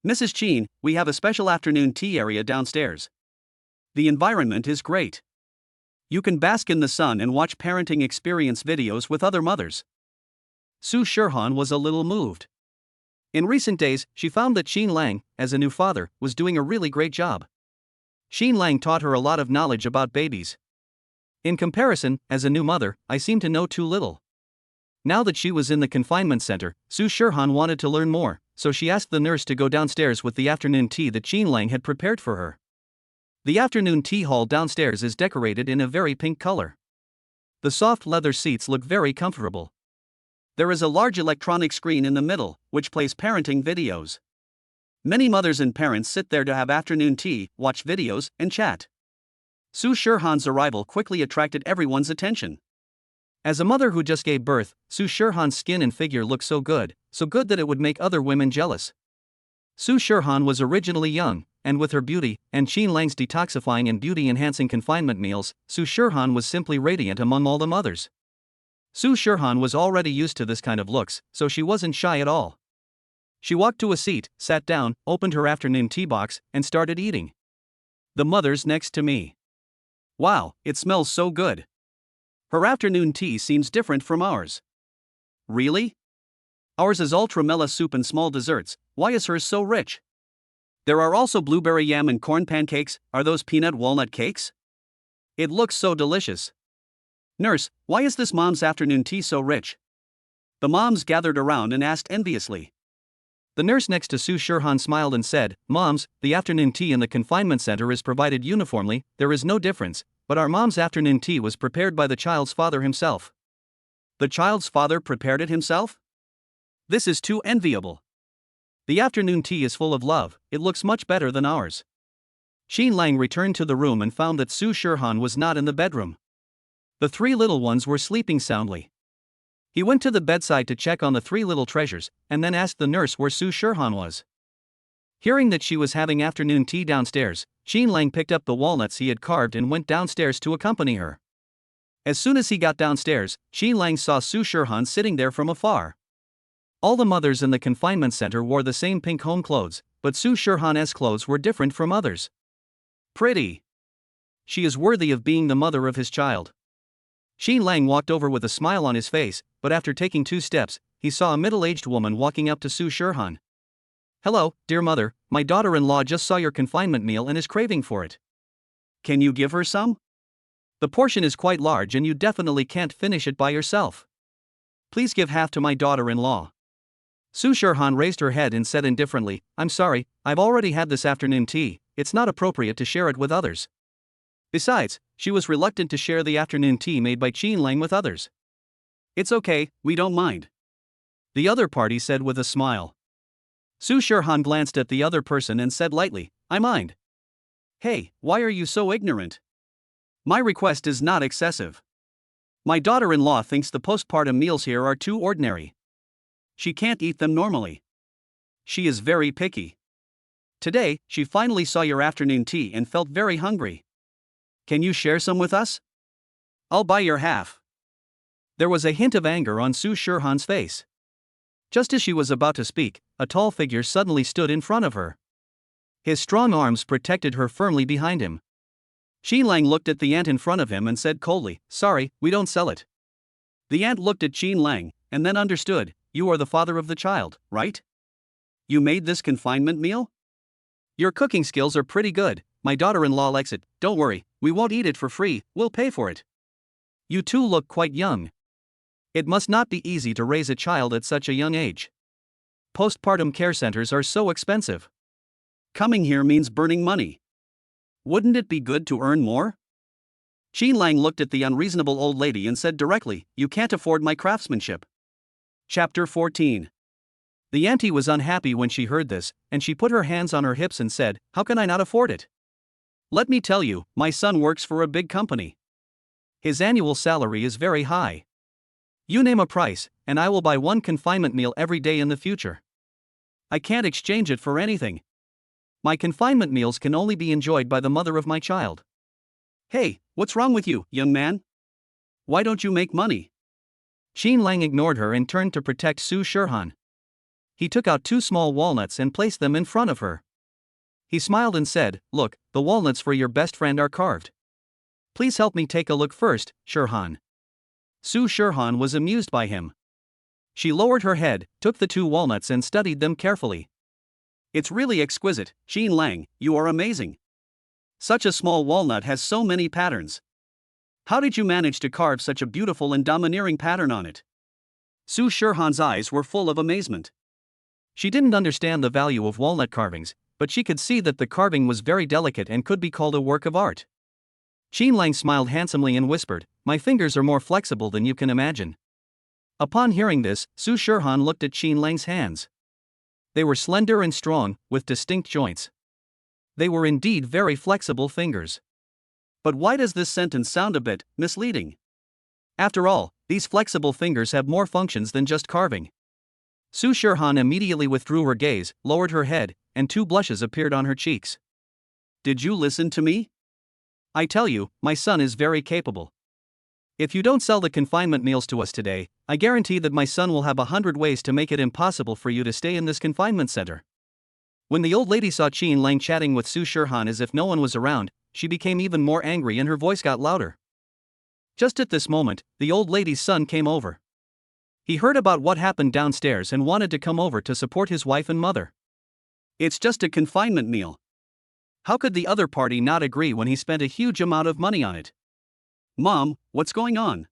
"Mrs. Qin, we have a special afternoon tea area downstairs. The environment is great. You can bask in the sun and watch parenting experience videos with other mothers." Su Shirhan was a little moved. In recent days, she found that Jean Lang, as a new father, was doing a really great job. Jean Lang taught her a lot of knowledge about babies. In comparison, as a new mother, I seem to know too little. Now that she was in the confinement center, Su Shirhan wanted to learn more, so she asked the nurse to go downstairs with the afternoon tea that Qin Lang had prepared for her. The afternoon tea hall downstairs is decorated in a very pink color. The soft leather seats look very comfortable. There is a large electronic screen in the middle, which plays parenting videos. Many mothers and parents sit there to have afternoon tea, watch videos, and chat. Su Shirhan's arrival quickly attracted everyone's attention. As a mother who just gave birth, Su Shirhan's skin and figure look so good that it would make other women jealous. Su Shirhan was originally young, and with her beauty, and Qin Lang's detoxifying and beauty-enhancing confinement meals, Su Shirhan was simply radiant among all the mothers. Su Shirhan was already used to this kind of looks, so she wasn't shy at all. She walked to a seat, sat down, opened her afternoon tea box, and started eating. The mother's next to me. Wow, it smells so good. Her afternoon tea seems different from ours. Really? Ours is ultra-mela soup and small desserts. Why is hers so rich? There are also blueberry yam and corn pancakes. Are those peanut walnut cakes? It looks so delicious. Nurse, why is this mom's afternoon tea so rich? The moms gathered around and asked enviously. The nurse next to Su Shirhan smiled and said, "Moms, the afternoon tea in the confinement center is provided uniformly, there is no difference, but our mom's afternoon tea was prepared by the child's father himself." The child's father prepared it himself? This is too enviable. The afternoon tea is full of love, it looks much better than ours. Qin Lang returned to the room and found that Su Shirhan was not in the bedroom. The three little ones were sleeping soundly. He went to the bedside to check on the three little treasures, and then asked the nurse where Su Shirhan was. Hearing that she was having afternoon tea downstairs, Qin Lang picked up the walnuts he had carved and went downstairs to accompany her. As soon as he got downstairs, Qin Lang saw Su Shirhan sitting there from afar. All the mothers in the confinement center wore the same pink home clothes, but Su Shirhan's clothes were different from others. Pretty. She is worthy of being the mother of his child. Qin Lang walked over with a smile on his face, but after taking 2 steps, he saw a middle-aged woman walking up to Su Shirhan. "Hello, dear mother, my daughter-in-law just saw your confinement meal and is craving for it. Can you give her some? The portion is quite large and you definitely can't finish it by yourself. Please give half to my daughter-in-law." Su Shirhan raised her head and said indifferently, "I'm sorry, I've already had this afternoon tea, it's not appropriate to share it with others." Besides, she was reluctant to share the afternoon tea made by Qin Lang with others. "It's okay, we don't mind," the other party said with a smile. Su Shirhan glanced at the other person and said lightly, "I mind." "Hey, why are you so ignorant? My request is not excessive. My daughter-in-law thinks the postpartum meals here are too ordinary. She can't eat them normally. She is very picky. Today, she finally saw your afternoon tea and felt very hungry. Can you share some with us? I'll buy your half." There was a hint of anger on Su Shirhan's face. Just as she was about to speak, a tall figure suddenly stood in front of her. His strong arms protected her firmly behind him. Qin Lang looked at the ant in front of him and said coldly, "Sorry, we don't sell it." The ant looked at Qin Lang, and then understood. "You are the father of the child, right? You made this confinement meal? Your cooking skills are pretty good, my daughter-in-law likes it, don't worry, we won't eat it for free, we'll pay for it. You two look quite young. It must not be easy to raise a child at such a young age. Postpartum care centers are so expensive. Coming here means burning money. Wouldn't it be good to earn more?" Qin Lang looked at the unreasonable old lady and said directly, "You can't afford my craftsmanship." Chapter 14. The auntie was unhappy when she heard this, and she put her hands on her hips and said, "How can I not afford it? Let me tell you, my son works for a big company. His annual salary is very high. You name a price, and I will buy 1 confinement meal every day in the future. I can't exchange it for anything. My confinement meals can only be enjoyed by the mother of my child." "Hey, what's wrong with you, young man? Why don't you make money?" Qin Lang ignored her and turned to protect Su Shirhan. He took out 2 small walnuts and placed them in front of her. He smiled and said, "Look, the walnuts for your best friend are carved. Please help me take a look first, Shirhan." Su Shirhan was amused by him. She lowered her head, took the 2 walnuts and studied them carefully. "It's really exquisite, Qin Lang, you are amazing. Such a small walnut has so many patterns. How did you manage to carve such a beautiful and domineering pattern on it? Su Shirhan's eyes were full of amazement. She didn't understand the value of walnut carvings, but she could see that the carving was very delicate and could be called a work of art. Qin Lang smiled handsomely and whispered, "My fingers are more flexible than you can imagine." Upon hearing this, Su Shirhan looked at Qin Lang's hands. They were slender and strong, with distinct joints. They were indeed very flexible fingers. But why does this sentence sound a bit misleading? After all, these flexible fingers have more functions than just carving. Su Shirhan immediately withdrew her gaze, lowered her head, and 2 blushes appeared on her cheeks. Did you listen to me? I tell you, my son is very capable. If you don't sell the confinement meals to us today, I guarantee that my son will have 100 ways to make it impossible for you to stay in this confinement center. When the old lady saw Qin Lang chatting with Su Shirhan as if no one was around, she became even more angry and her voice got louder. Just at this moment, the old lady's son came over. He heard about what happened downstairs and wanted to come over to support his wife and mother. It's just a confinement meal. How could the other party not agree when he spent a huge amount of money on it? Mom, what's going on?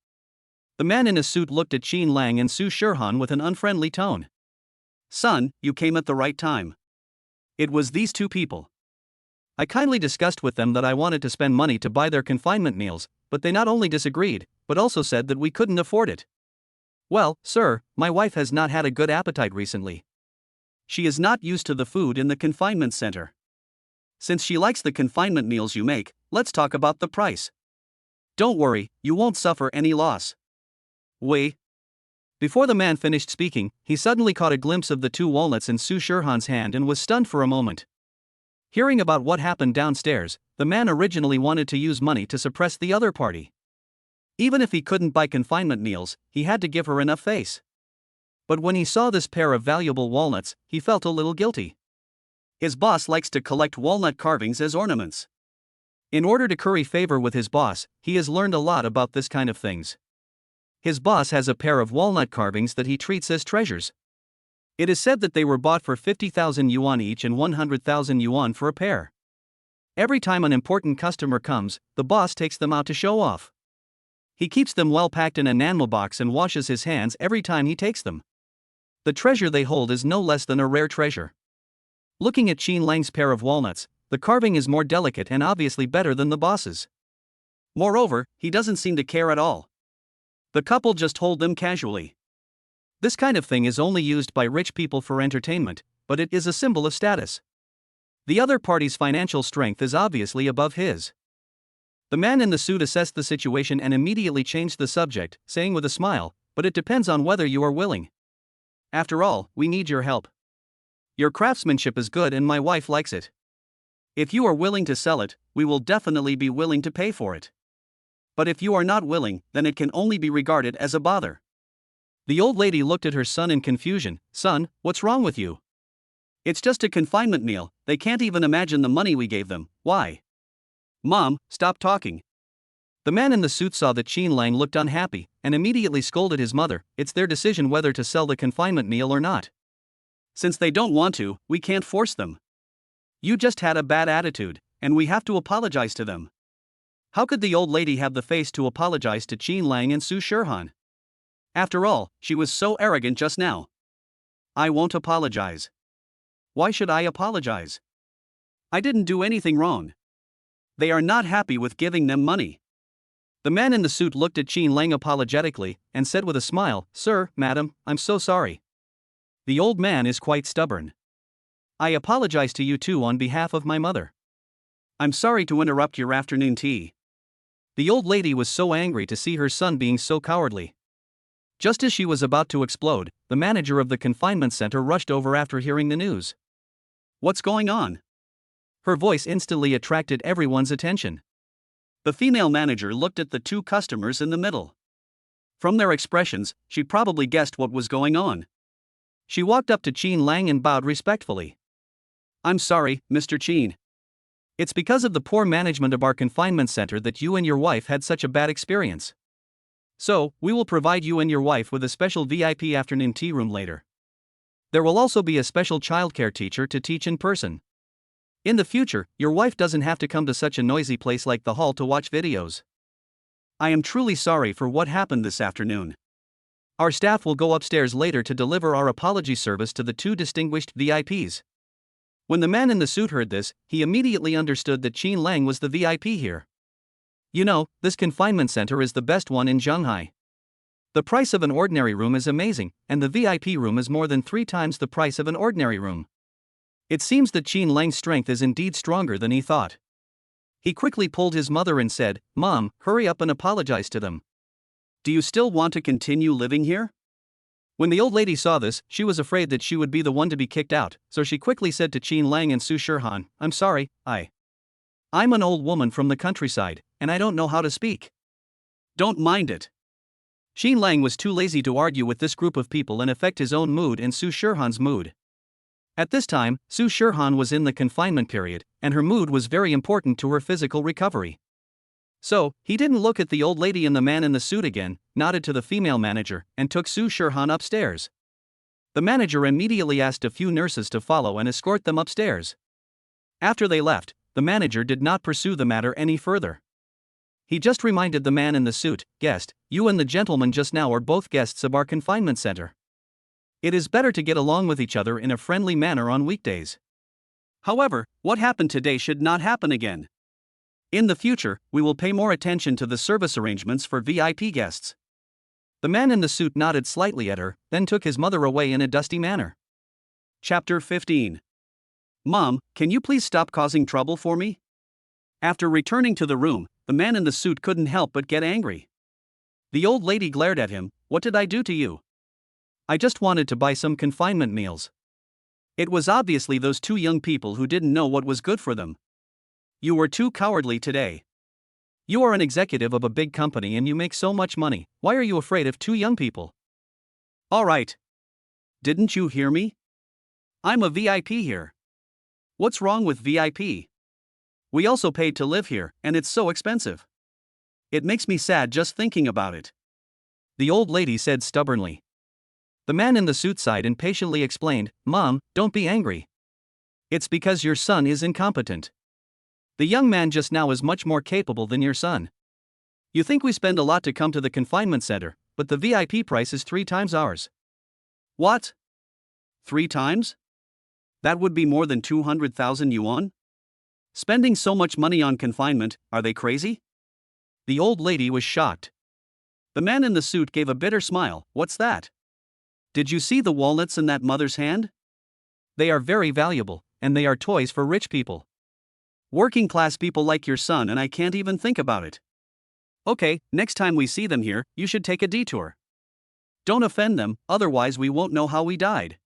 The man in a suit looked at Qin Lang and Su Shirhan with an unfriendly tone. Son, you came at the right time. It was these 2 people. I kindly discussed with them that I wanted to spend money to buy their confinement meals, but they not only disagreed, but also said that we couldn't afford it. Well, sir, my wife has not had a good appetite recently. She is not used to the food in the confinement center. Since she likes the confinement meals you make, let's talk about the price. Don't worry, you won't suffer any loss. Wait. Before the man finished speaking, he suddenly caught a glimpse of the 2 walnuts in Su Shirhan's hand and was stunned for a moment. Hearing about what happened downstairs, the man originally wanted to use money to suppress the other party. Even if he couldn't buy confinement meals, he had to give her enough face. But when he saw this pair of valuable walnuts, he felt a little guilty. His boss likes to collect walnut carvings as ornaments. In order to curry favor with his boss, he has learned a lot about this kind of things. His boss has a pair of walnut carvings that he treats as treasures. It is said that they were bought for 50,000 yuan each and 100,000 yuan for a pair. Every time an important customer comes, the boss takes them out to show off. He keeps them well packed in a enamel box and washes his hands every time he takes them. The treasure they hold is no less than a rare treasure. Looking at Qin Lang's pair of walnuts, the carving is more delicate and obviously better than the boss's. Moreover, he doesn't seem to care at all. The couple just hold them casually. This kind of thing is only used by rich people for entertainment, but it is a symbol of status. The other party's financial strength is obviously above his. The man in the suit assessed the situation and immediately changed the subject, saying with a smile, "But it depends on whether you are willing. After all, we need your help. Your craftsmanship is good and my wife likes it. If you are willing to sell it, we will definitely be willing to pay for it. But if you are not willing, then it can only be regarded as a bother." The old lady looked at her son in confusion. "Son, what's wrong with you?" "It's just a confinement meal, they can't even imagine the money we gave them, why?" "Mom, stop talking." The man in the suit saw that Qin Lang looked unhappy, and immediately scolded his mother. "It's their decision whether to sell the confinement meal or not. Since they don't want to, we can't force them. You just had a bad attitude, and we have to apologize to them." How could the old lady have the face to apologize to Qin Lang and Su Shirhan? After all, she was so arrogant just now. "I won't apologize." "Why should I apologize? I didn't do anything wrong. They are not happy with giving them money." The man in the suit looked at Qin Lang apologetically, and said with a smile, "Sir, madam, I'm so sorry." The old man is quite stubborn. "I apologize to you too on behalf of my mother." "I'm sorry to interrupt your afternoon tea." The old lady was so angry to see her son being so cowardly. Just as she was about to explode, the manager of the confinement center rushed over after hearing the news. "What's going on?" Her voice instantly attracted everyone's attention. The female manager looked at the 2 customers in the middle. From their expressions, she probably guessed what was going on. She walked up to Qin Lang and bowed respectfully. "I'm sorry, Mr. Qin. It's because of the poor management of our confinement center that you and your wife had such a bad experience. So, we will provide you and your wife with a special VIP afternoon tea room later. There will also be a special childcare teacher to teach in person. In the future, your wife doesn't have to come to such a noisy place like the hall to watch videos." I am truly sorry for what happened this afternoon. Our staff will go upstairs later to deliver our apology service to the two distinguished VIPs. When the man in the suit heard this, he immediately understood that Qin Lang was the VIP here. You know, this confinement center is the best one in Shanghai. The price of an ordinary room is amazing, and the VIP room is more than 3 times the price of an ordinary room. It seems that Qin Lang's strength is indeed stronger than he thought. He quickly pulled his mother and said, "Mom, hurry up and apologize to them. Do you still want to continue living here?" When the old lady saw this, she was afraid that she would be the one to be kicked out, so she quickly said to Qin Lang and Su Shirhan, "I'm sorry, I'm an old woman from the countryside, and I don't know how to speak." "Don't mind it." Qin Lang was too lazy to argue with this group of people and affect his own mood and Su Shirhan's mood. At this time, Su Shirhan was in the confinement period, and her mood was very important to her physical recovery. So, he didn't look at the old lady and the man in the suit again, nodded to the female manager, and took Su Shirhan upstairs. The manager immediately asked a few nurses to follow and escort them upstairs. After they left, the manager did not pursue the matter any further. He just reminded the man in the suit, "Guest, you and the gentleman just now are both guests of our confinement center. It is better to get along with each other in a friendly manner on weekdays. However, what happened today should not happen again. In the future, we will pay more attention to the service arrangements for VIP guests." The man in the suit nodded slightly at her, then took his mother away in a dusty manner. Chapter 15. Mom, can you please stop causing trouble for me? After returning to the room, the man in the suit couldn't help but get angry. The old lady glared at him. "What did I do to you?" "I just wanted to buy some confinement meals." It was obviously those two young people who didn't know what was good for them. "You were too cowardly today. You are an executive of a big company and you make so much money, why are you afraid of two young people?" "All right. Didn't you hear me? I'm a VIP here. What's wrong with VIP? We also paid to live here, and it's so expensive. It makes me sad just thinking about it," the old lady said stubbornly. The man in the suit sighed and patiently explained, "Mom, don't be angry. It's because your son is incompetent. The young man just now is much more capable than your son. You think we spend a lot to come to the confinement center, but the VIP price is 3 times ours." "What? 3 times? That would be more than 200,000 yuan? Spending so much money on confinement, are they crazy?" The old lady was shocked. The man in the suit gave a bitter smile. "What's that? Did you see the walnuts in that mother's hand? They are very valuable, and they are toys for rich people. Working class people like your son and I can't even think about it. Okay, next time we see them here, you should take a detour. Don't offend them, otherwise we won't know how we died."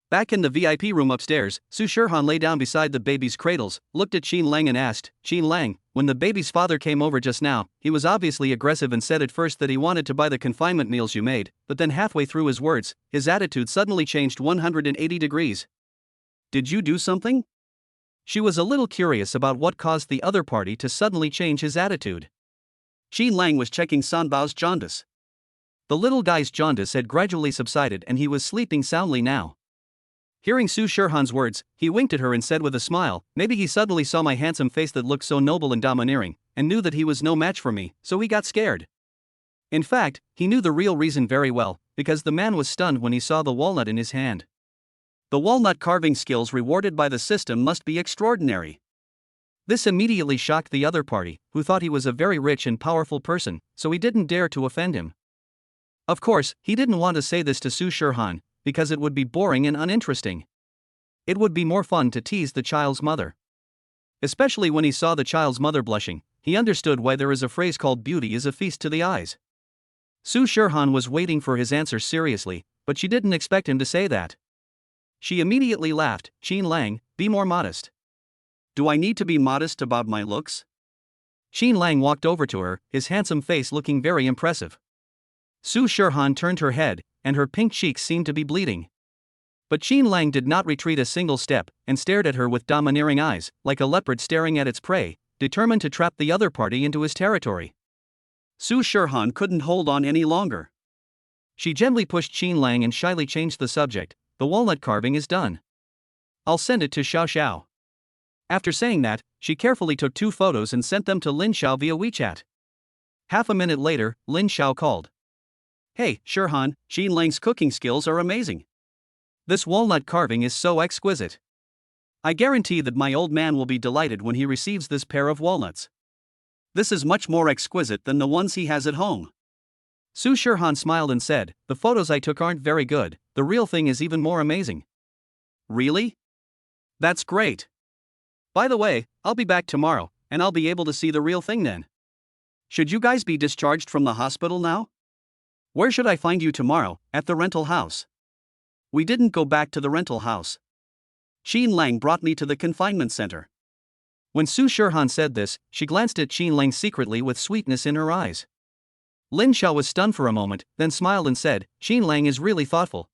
Back in the VIP room upstairs, Su Shirhan lay down beside the baby's cradles, looked at Qin Lang and asked, "Qin Lang, when the baby's father came over just now, he was obviously aggressive and said at first that he wanted to buy the confinement meals you made, but then halfway through his words, his attitude suddenly changed 180 degrees. Did you do something?" She was a little curious about what caused the other party to suddenly change his attitude. Qin Lang was checking Sanbao's jaundice. The little guy's jaundice had gradually subsided and he was sleeping soundly now. Hearing Su Shirhan's words, he winked at her and said with a smile, "Maybe he suddenly saw my handsome face that looked so noble and domineering, and knew that he was no match for me, so he got scared." In fact, he knew the real reason very well, because the man was stunned when he saw the walnut in his hand. The walnut carving skills rewarded by the system must be extraordinary. This immediately shocked the other party, who thought he was a very rich and powerful person, so he didn't dare to offend him. Of course, he didn't want to say this to Su Shirhan, because it would be boring and uninteresting. It would be more fun to tease the child's mother. Especially when he saw the child's mother blushing, he understood why there is a phrase called "beauty is a feast to the eyes." Su Shirhan was waiting for his answer seriously, but she didn't expect him to say that. She immediately laughed. "Qin Lang, be more modest." "Do I need to be modest about my looks?" Qin Lang walked over to her, his handsome face looking very impressive. Su Shirhan turned her head, and her pink cheeks seemed to be bleeding. But Qin Lang did not retreat a single step, and stared at her with domineering eyes, like a leopard staring at its prey, determined to trap the other party into his territory. Su Shirhan couldn't hold on any longer. She gently pushed Qin Lang and shyly changed the subject. "The walnut carving is done. I'll send it to Xiao Xiao." After saying that, she carefully took 2 photos and sent them to Lin Xiao via WeChat. Half a minute later, Lin Xiao called. Hey, Shirhan, Jean Lang's cooking skills are amazing. This walnut carving is so exquisite. I guarantee that my old man will be delighted when he receives this pair of walnuts. This is much more exquisite than the ones he has at home. Su Shirhan smiled and said, the photos I took aren't very good, the real thing is even more amazing. Really? That's great. By the way, I'll be back tomorrow, and I'll be able to see the real thing then. Should you guys be discharged from the hospital now? Where should I find you tomorrow? At the rental house. We didn't go back to the rental house. Jean Lang brought me to the confinement center. When Su Shirhan said this, she glanced at Jean Lang secretly with sweetness in her eyes. Lin Xiao was stunned for a moment, then smiled and said, Jean Lang is really thoughtful.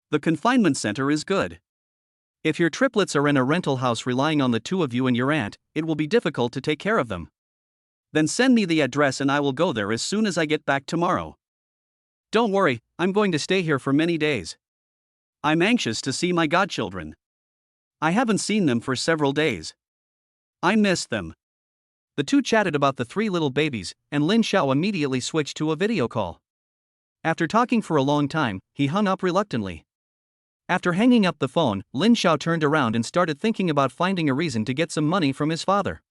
The confinement center is good. If your triplets are in a rental house relying on the two of you and your aunt, it will be difficult to take care of them. Then send me the address and I will go there as soon as I get back tomorrow. Don't worry, I'm going to stay here for many days. I'm anxious to see my godchildren. I haven't seen them for several days. I miss them. The two chatted about the three little babies, and Lin Xiao immediately switched to a video call. After talking for a long time, he hung up reluctantly. After hanging up the phone, Lin Xiao turned around and started thinking about finding a reason to get some money from his father.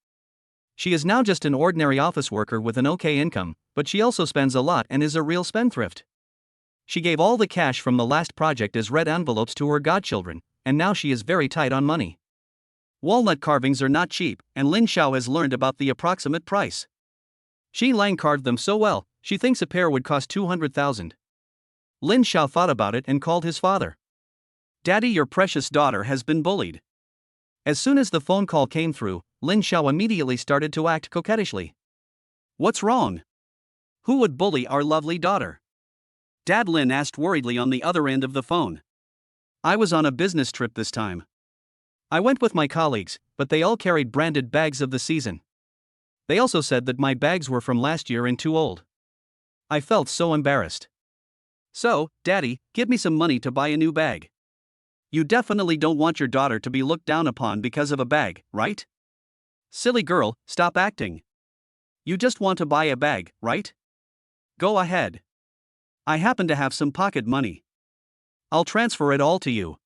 She is now just an ordinary office worker with an okay income, but she also spends a lot and is a real spendthrift. She gave all the cash from the last project as red envelopes to her godchildren, and now she is very tight on money. Walnut carvings are not cheap, and Lin Xiao has learned about the approximate price. Jean Lang carved them so well, she thinks a pair would cost 200,000. Lin Xiao thought about it and called his father. Daddy, your precious daughter has been bullied. As soon as the phone call came through, Lin Xiao immediately started to act coquettishly. What's wrong? Who would bully our lovely daughter? Dad, Lin asked worriedly on the other end of the phone. I was on a business trip this time. I went with my colleagues, but they all carried branded bags of the season. They also said that my bags were from last year and too old. I felt so embarrassed. So, Daddy, give me some money to buy a new bag. You definitely don't want your daughter to be looked down upon because of a bag, right? Silly girl, stop acting. You just want to buy a bag, right? Go ahead. I happen to have some pocket money. I'll transfer it all to you.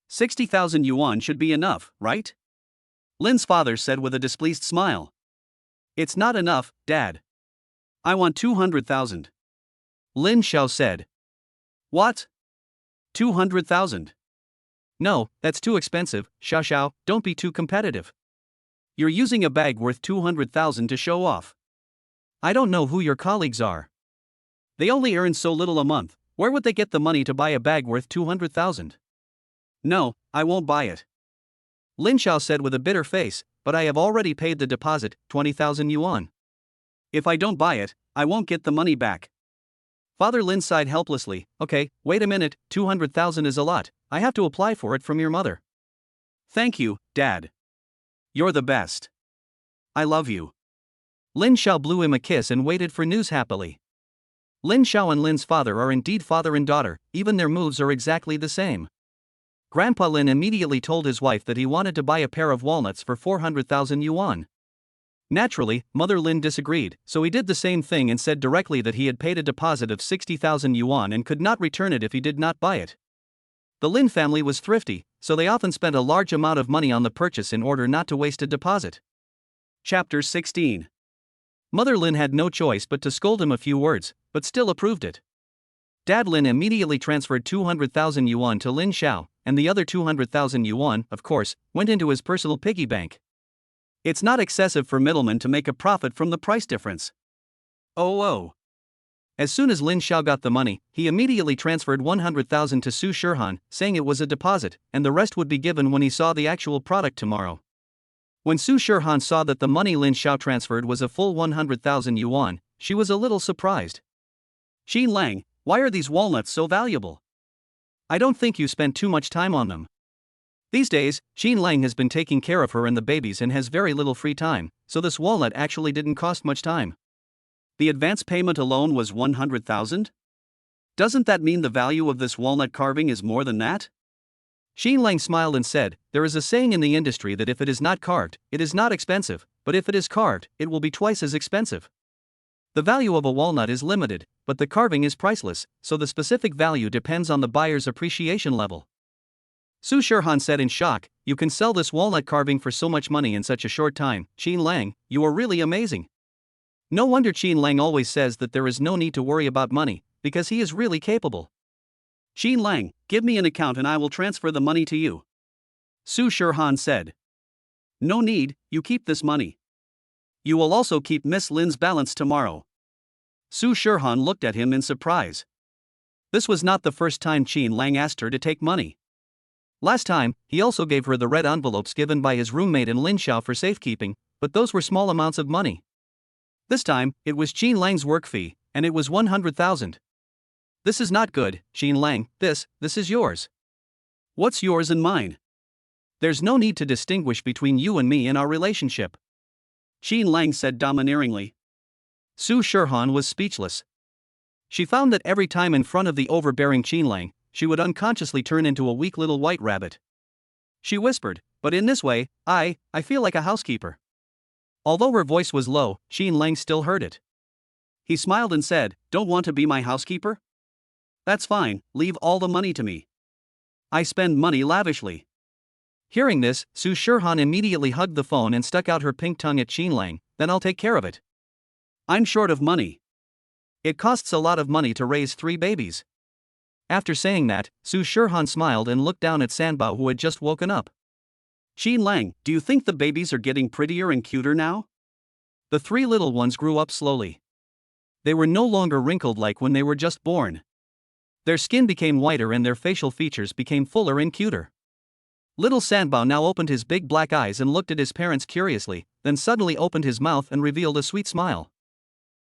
60,000 yuan should be enough, right? Lin's father said with a displeased smile. It's not enough, Dad. I want 200,000. Lin Xiao said. What? 200,000? No, that's too expensive, Xiao, don't be too competitive. You're using a bag worth 200,000 to show off. I don't know who your colleagues are. They only earn so little a month, where would they get the money to buy a bag worth 200,000? No, I won't buy it. Lin Xiao said with a bitter face, but I have already paid the deposit, 20,000 yuan. If I don't buy it, I won't get the money back. Father Lin sighed helplessly. Okay, wait a minute, 200,000 is a lot, I have to apply for it from your mother. Thank you, Dad. You're the best. I love you. Lin Xiao blew him a kiss and waited for news happily. Lin Xiao and Lin's father are indeed father and daughter, even their moves are exactly the same. Grandpa Lin immediately told his wife that he wanted to buy a pair of walnuts for 400,000 yuan. Naturally, Mother Lin disagreed, so he did the same thing and said directly that he had paid a deposit of 60,000 yuan and could not return it if he did not buy it. The Lin family was thrifty, so they often spent a large amount of money on the purchase in order not to waste a deposit. Chapter 16. Mother Lin had no choice but to scold him a few words, but still approved it. Dad Lin immediately transferred 200,000 yuan to Lin Xiao, and the other 200,000 yuan, of course, went into his personal piggy bank. It's not excessive for middlemen to make a profit from the price difference. Oh. As soon as Lin Xiao got the money, he immediately transferred 100,000 to Su Shirhan, saying it was a deposit, and the rest would be given when he saw the actual product tomorrow. When Su Shirhan saw that the money Lin Xiao transferred was a full 100,000 yuan, she was a little surprised. Jean Lang, why are these walnuts so valuable? I don't think you spent too much time on them. These days, Jean Lang has been taking care of her and the babies and has very little free time, so this walnut actually didn't cost much time. The advance payment alone was 100,000? Doesn't that mean the value of this walnut carving is more than that? Jean Lang smiled and said, there is a saying in the industry that if it is not carved, it is not expensive, but if it is carved, it will be twice as expensive. The value of a walnut is limited, but the carving is priceless, so the specific value depends on the buyer's appreciation level. Su Shirhan said in shock, "You can sell this walnut carving for so much money in such a short time, Qin Lang, you are really amazing." No wonder Qin Lang always says that there is no need to worry about money, because he is really capable. Qin Lang, give me an account and I will transfer the money to you. Su Shirhan said. No need, you keep this money. You will also keep Miss Lin's balance tomorrow. Su Shirhan looked at him in surprise. This was not the first time Qin Lang asked her to take money. Last time, he also gave her the red envelopes given by his roommate in Linxiao for safekeeping, but those were small amounts of money. This time, it was Qin Lang's work fee, and it was 100,000. This is not good, Qin Lang, this is yours. What's yours and mine? There's no need to distinguish between you and me in our relationship. Qin Lang said domineeringly. Su Shirhan was speechless. She found that every time in front of the overbearing Qin Lang, she would unconsciously turn into a weak little white rabbit. She whispered, but in this way, I feel like a housekeeper. Although her voice was low, Qin Lang still heard it. He smiled and said, don't want to be my housekeeper? That's fine, leave all the money to me. I spend money lavishly. Hearing this, Su Shirhan immediately hugged the phone and stuck out her pink tongue at Qin Lang, then I'll take care of it. I'm short of money. It costs a lot of money to raise 3 babies. After saying that, Su Shirhan smiled and looked down at Sanbao who had just woken up. Qin Lang, do you think the babies are getting prettier and cuter now? The 3 little ones grew up slowly. They were no longer wrinkled like when they were just born. Their skin became whiter and their facial features became fuller and cuter. Little Sanbao now opened his big black eyes and looked at his parents curiously, then suddenly opened his mouth and revealed a sweet smile.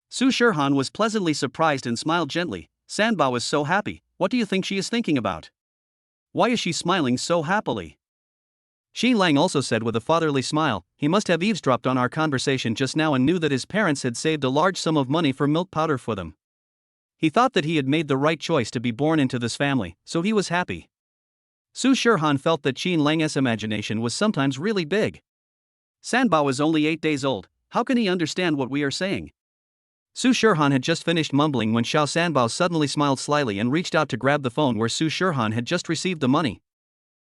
Su Shirhan was pleasantly surprised and smiled gently. Sanbao is so happy, what do you think she is thinking about? Why is she smiling so happily? Qin Lang also said with a fatherly smile, he must have eavesdropped on our conversation just now and knew that his parents had saved a large sum of money for milk powder for them. He thought that he had made the right choice to be born into this family, so he was happy. Su Shirhan felt that Qin Lang's imagination was sometimes really big. Sanbao is only 8 days old, how can he understand what we are saying? Su Shirhan had just finished mumbling when Xiao Sanbao suddenly smiled slyly and reached out to grab the phone where Su Shirhan had just received the money.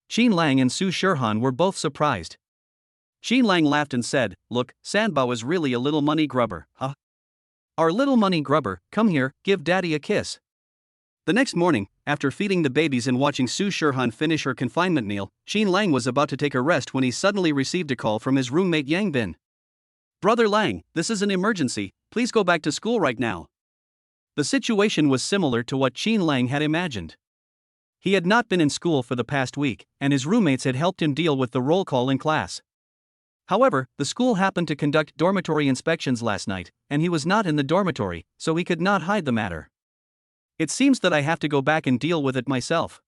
Qin Lang and Su Shirhan were both surprised. Qin Lang laughed and said, look, Sanbao is really a little money grubber, huh? Our little money grubber, come here, give daddy a kiss. The next morning, after feeding the babies and watching Su Shirhan finish her confinement meal, Qin Lang was about to take a rest when he suddenly received a call from his roommate Yang Bin. Brother Lang, this is an emergency, please go back to school right now. The situation was similar to what Qin Lang had imagined. He had not been in school for the past week, and his roommates had helped him deal with the roll call in class. However, the school happened to conduct dormitory inspections last night, and he was not in the dormitory, so he could not hide the matter. It seems that I have to go back and deal with it myself.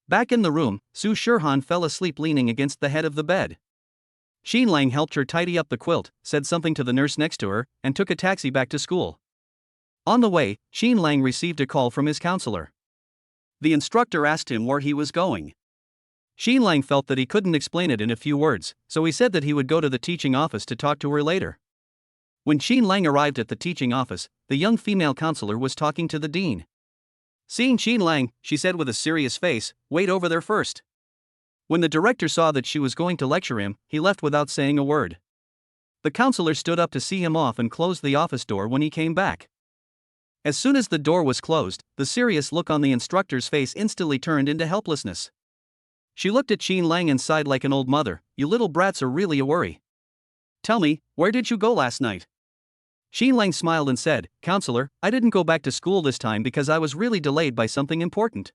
Back in the room, Su Shirhan fell asleep leaning against the head of the bed. Qin Lang helped her tidy up the quilt, said something to the nurse next to her, and took a taxi back to school. On the way, Qin Lang received a call from his counselor. The instructor asked him where he was going. Qin Lang felt that he couldn't explain it in a few words, so he said that he would go to the teaching office to talk to her later. When Qin Lang arrived at the teaching office, the young female counselor was talking to the dean. Seeing Qin Lang, she said with a serious face, wait over there first. When the director saw that she was going to lecture him, he left without saying a word. The counselor stood up to see him off and closed the office door when he came back. As soon as the door was closed, the serious look on the instructor's face instantly turned into helplessness. She looked at Qin Lang and sighed like an old mother, you little brats are really a worry. Tell me, where did you go last night? Qin Lang smiled and said, Counselor, I didn't go back to school this time because I was really delayed by something important.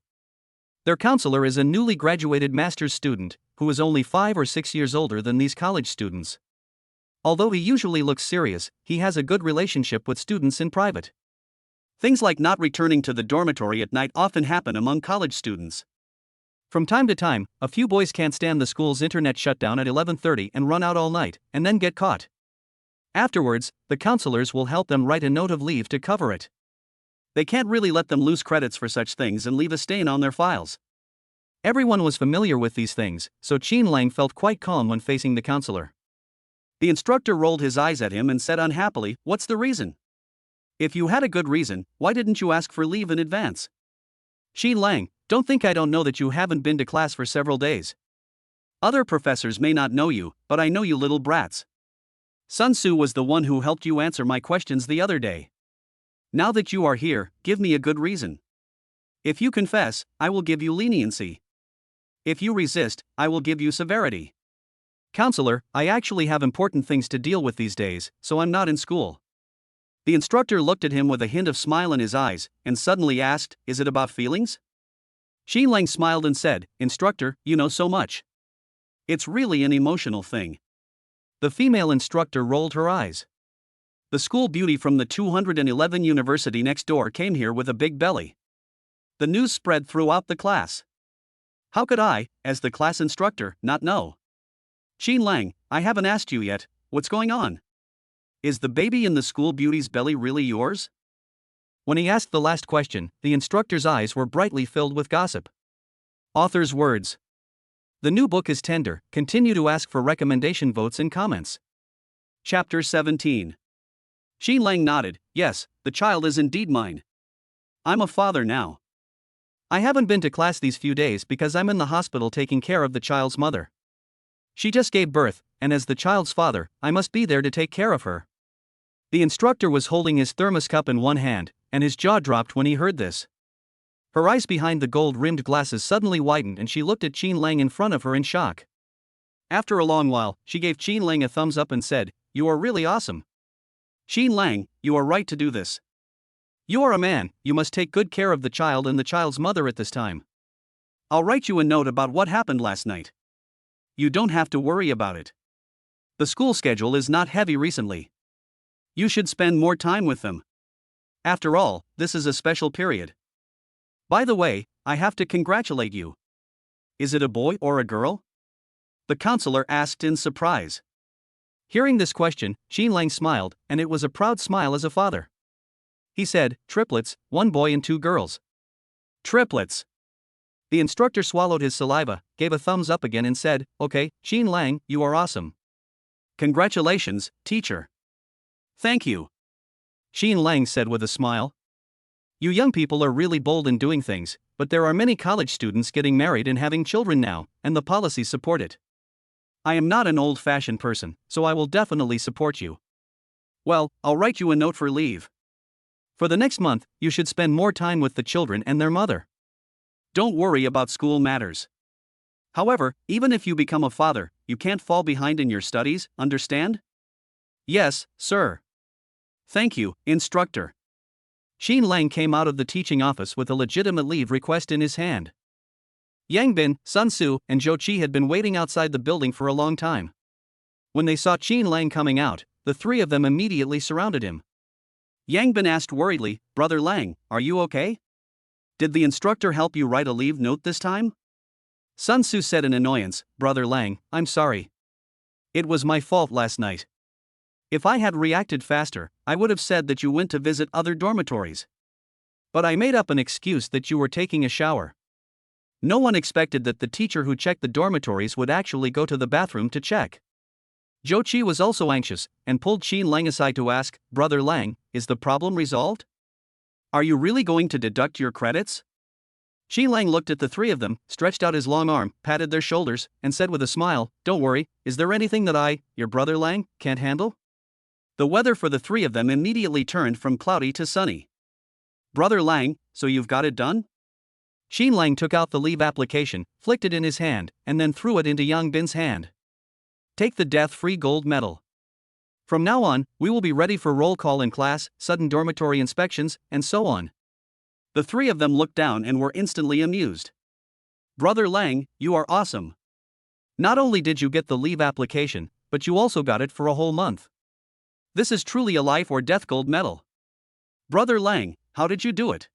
Their counselor is a newly graduated master's student, who is only 5 or 6 years older than these college students. Although he usually looks serious, he has a good relationship with students in private. Things like not returning to the dormitory at night often happen among college students. From time to time, a few boys can't stand the school's internet shutdown at 11:30 and run out all night, and then get caught. Afterwards, the counselors will help them write a note of leave to cover it. They can't really let them lose credits for such things and leave a stain on their files. Everyone was familiar with these things, so Qin Lang felt quite calm when facing the counselor. The instructor rolled his eyes at him and said unhappily, what's the reason? If you had a good reason, why didn't you ask for leave in advance? Xin Lang, don't think I don't know that you haven't been to class for several days. Other professors may not know you, but I know you little brats. Sun Tzu was the one who helped you answer my questions the other day. Now that you are here, give me a good reason. If you confess, I will give you leniency. If you resist, I will give you severity. Counselor, I actually have important things to deal with these days, so I'm not in school. The instructor looked at him with a hint of smile in his eyes, and suddenly asked, Is it about feelings? Xin Lang smiled and said, Instructor, you know so much. It's really an emotional thing. The female instructor rolled her eyes. The school beauty from the 211 university next door came here with a big belly. The news spread throughout the class. How could I, as the class instructor, not know? Xin Lang, I haven't asked you yet, what's going on? Is the baby in the school beauty's belly really yours? When he asked the last question, the instructor's eyes were brightly filled with gossip. Author's words. The new book is tender, continue to ask for recommendation votes and comments. Chapter 17. Xin Lang nodded, yes, the child is indeed mine. I'm a father now. I haven't been to class these few days because I'm in the hospital taking care of the child's mother. She just gave birth, and as the child's father, I must be there to take care of her. The instructor was holding his thermos cup in one hand, and his jaw dropped when he heard this. Her eyes behind the gold-rimmed glasses suddenly widened and she looked at Xin Lang in front of her in shock. After a long while, she gave Xin Lang a thumbs up and said, You are really awesome. Xin Lang, you are right to do this. You are a man, you must take good care of the child and the child's mother at this time. I'll write you a note about what happened last night. You don't have to worry about it. The school schedule is not heavy recently. You should spend more time with them. After all, this is a special period. By the way, I have to congratulate you. Is it a boy or a girl? The counselor asked in surprise. Hearing this question, Xin Lang smiled, and it was a proud smile as a father. He said, Triplets, 1 boy and 2 girls. Triplets. The instructor swallowed his saliva, gave a thumbs up again and said, Okay, Xin Lang, you are awesome. Congratulations, teacher. Thank you. Xin Lang said with a smile. You young people are really bold in doing things, but there are many college students getting married and having children now, and the policies support it. I am not an old-fashioned person, so I will definitely support you. Well, I'll write you a note for leave. For the next month, you should spend more time with the children and their mother. Don't worry about school matters. However, even if you become a father, you can't fall behind in your studies, understand? Yes, sir. Thank you, instructor. Xin Lang came out of the teaching office with a legitimate leave request in his hand. Yang Bin, Sun Tzu, and Zhou Qi had been waiting outside the building for a long time. When they saw Xin Lang coming out, the 3 of them immediately surrounded him. Yang Bin asked worriedly, Brother Lang, are you okay? Did the instructor help you write a leave note this time? Sun Tzu said in annoyance, Brother Lang, I'm sorry. It was my fault last night. If I had reacted faster, I would have said that you went to visit other dormitories. But I made up an excuse that you were taking a shower. No one expected that the teacher who checked the dormitories would actually go to the bathroom to check. Zhou Qi was also anxious, and pulled Xin Lang aside to ask, Brother Lang, is the problem resolved? Are you really going to deduct your credits? Xin Lang looked at the 3 of them, stretched out his long arm, patted their shoulders, and said with a smile, Don't worry, is there anything that I, your brother Lang, can't handle? The weather for the 3 of them immediately turned from cloudy to sunny. Brother Lang, so you've got it done? Xin Lang took out the leave application, flicked it in his hand, and then threw it into Yang Bin's hand. Take the death-free gold medal. From now on, we will be ready for roll call in class, sudden dormitory inspections, and so on. The 3 of them looked down and were instantly amused. Brother Lang, you are awesome. Not only did you get the leave application, but you also got it for a whole month. This is truly a life or death gold medal. Brother Lang, how did you do it?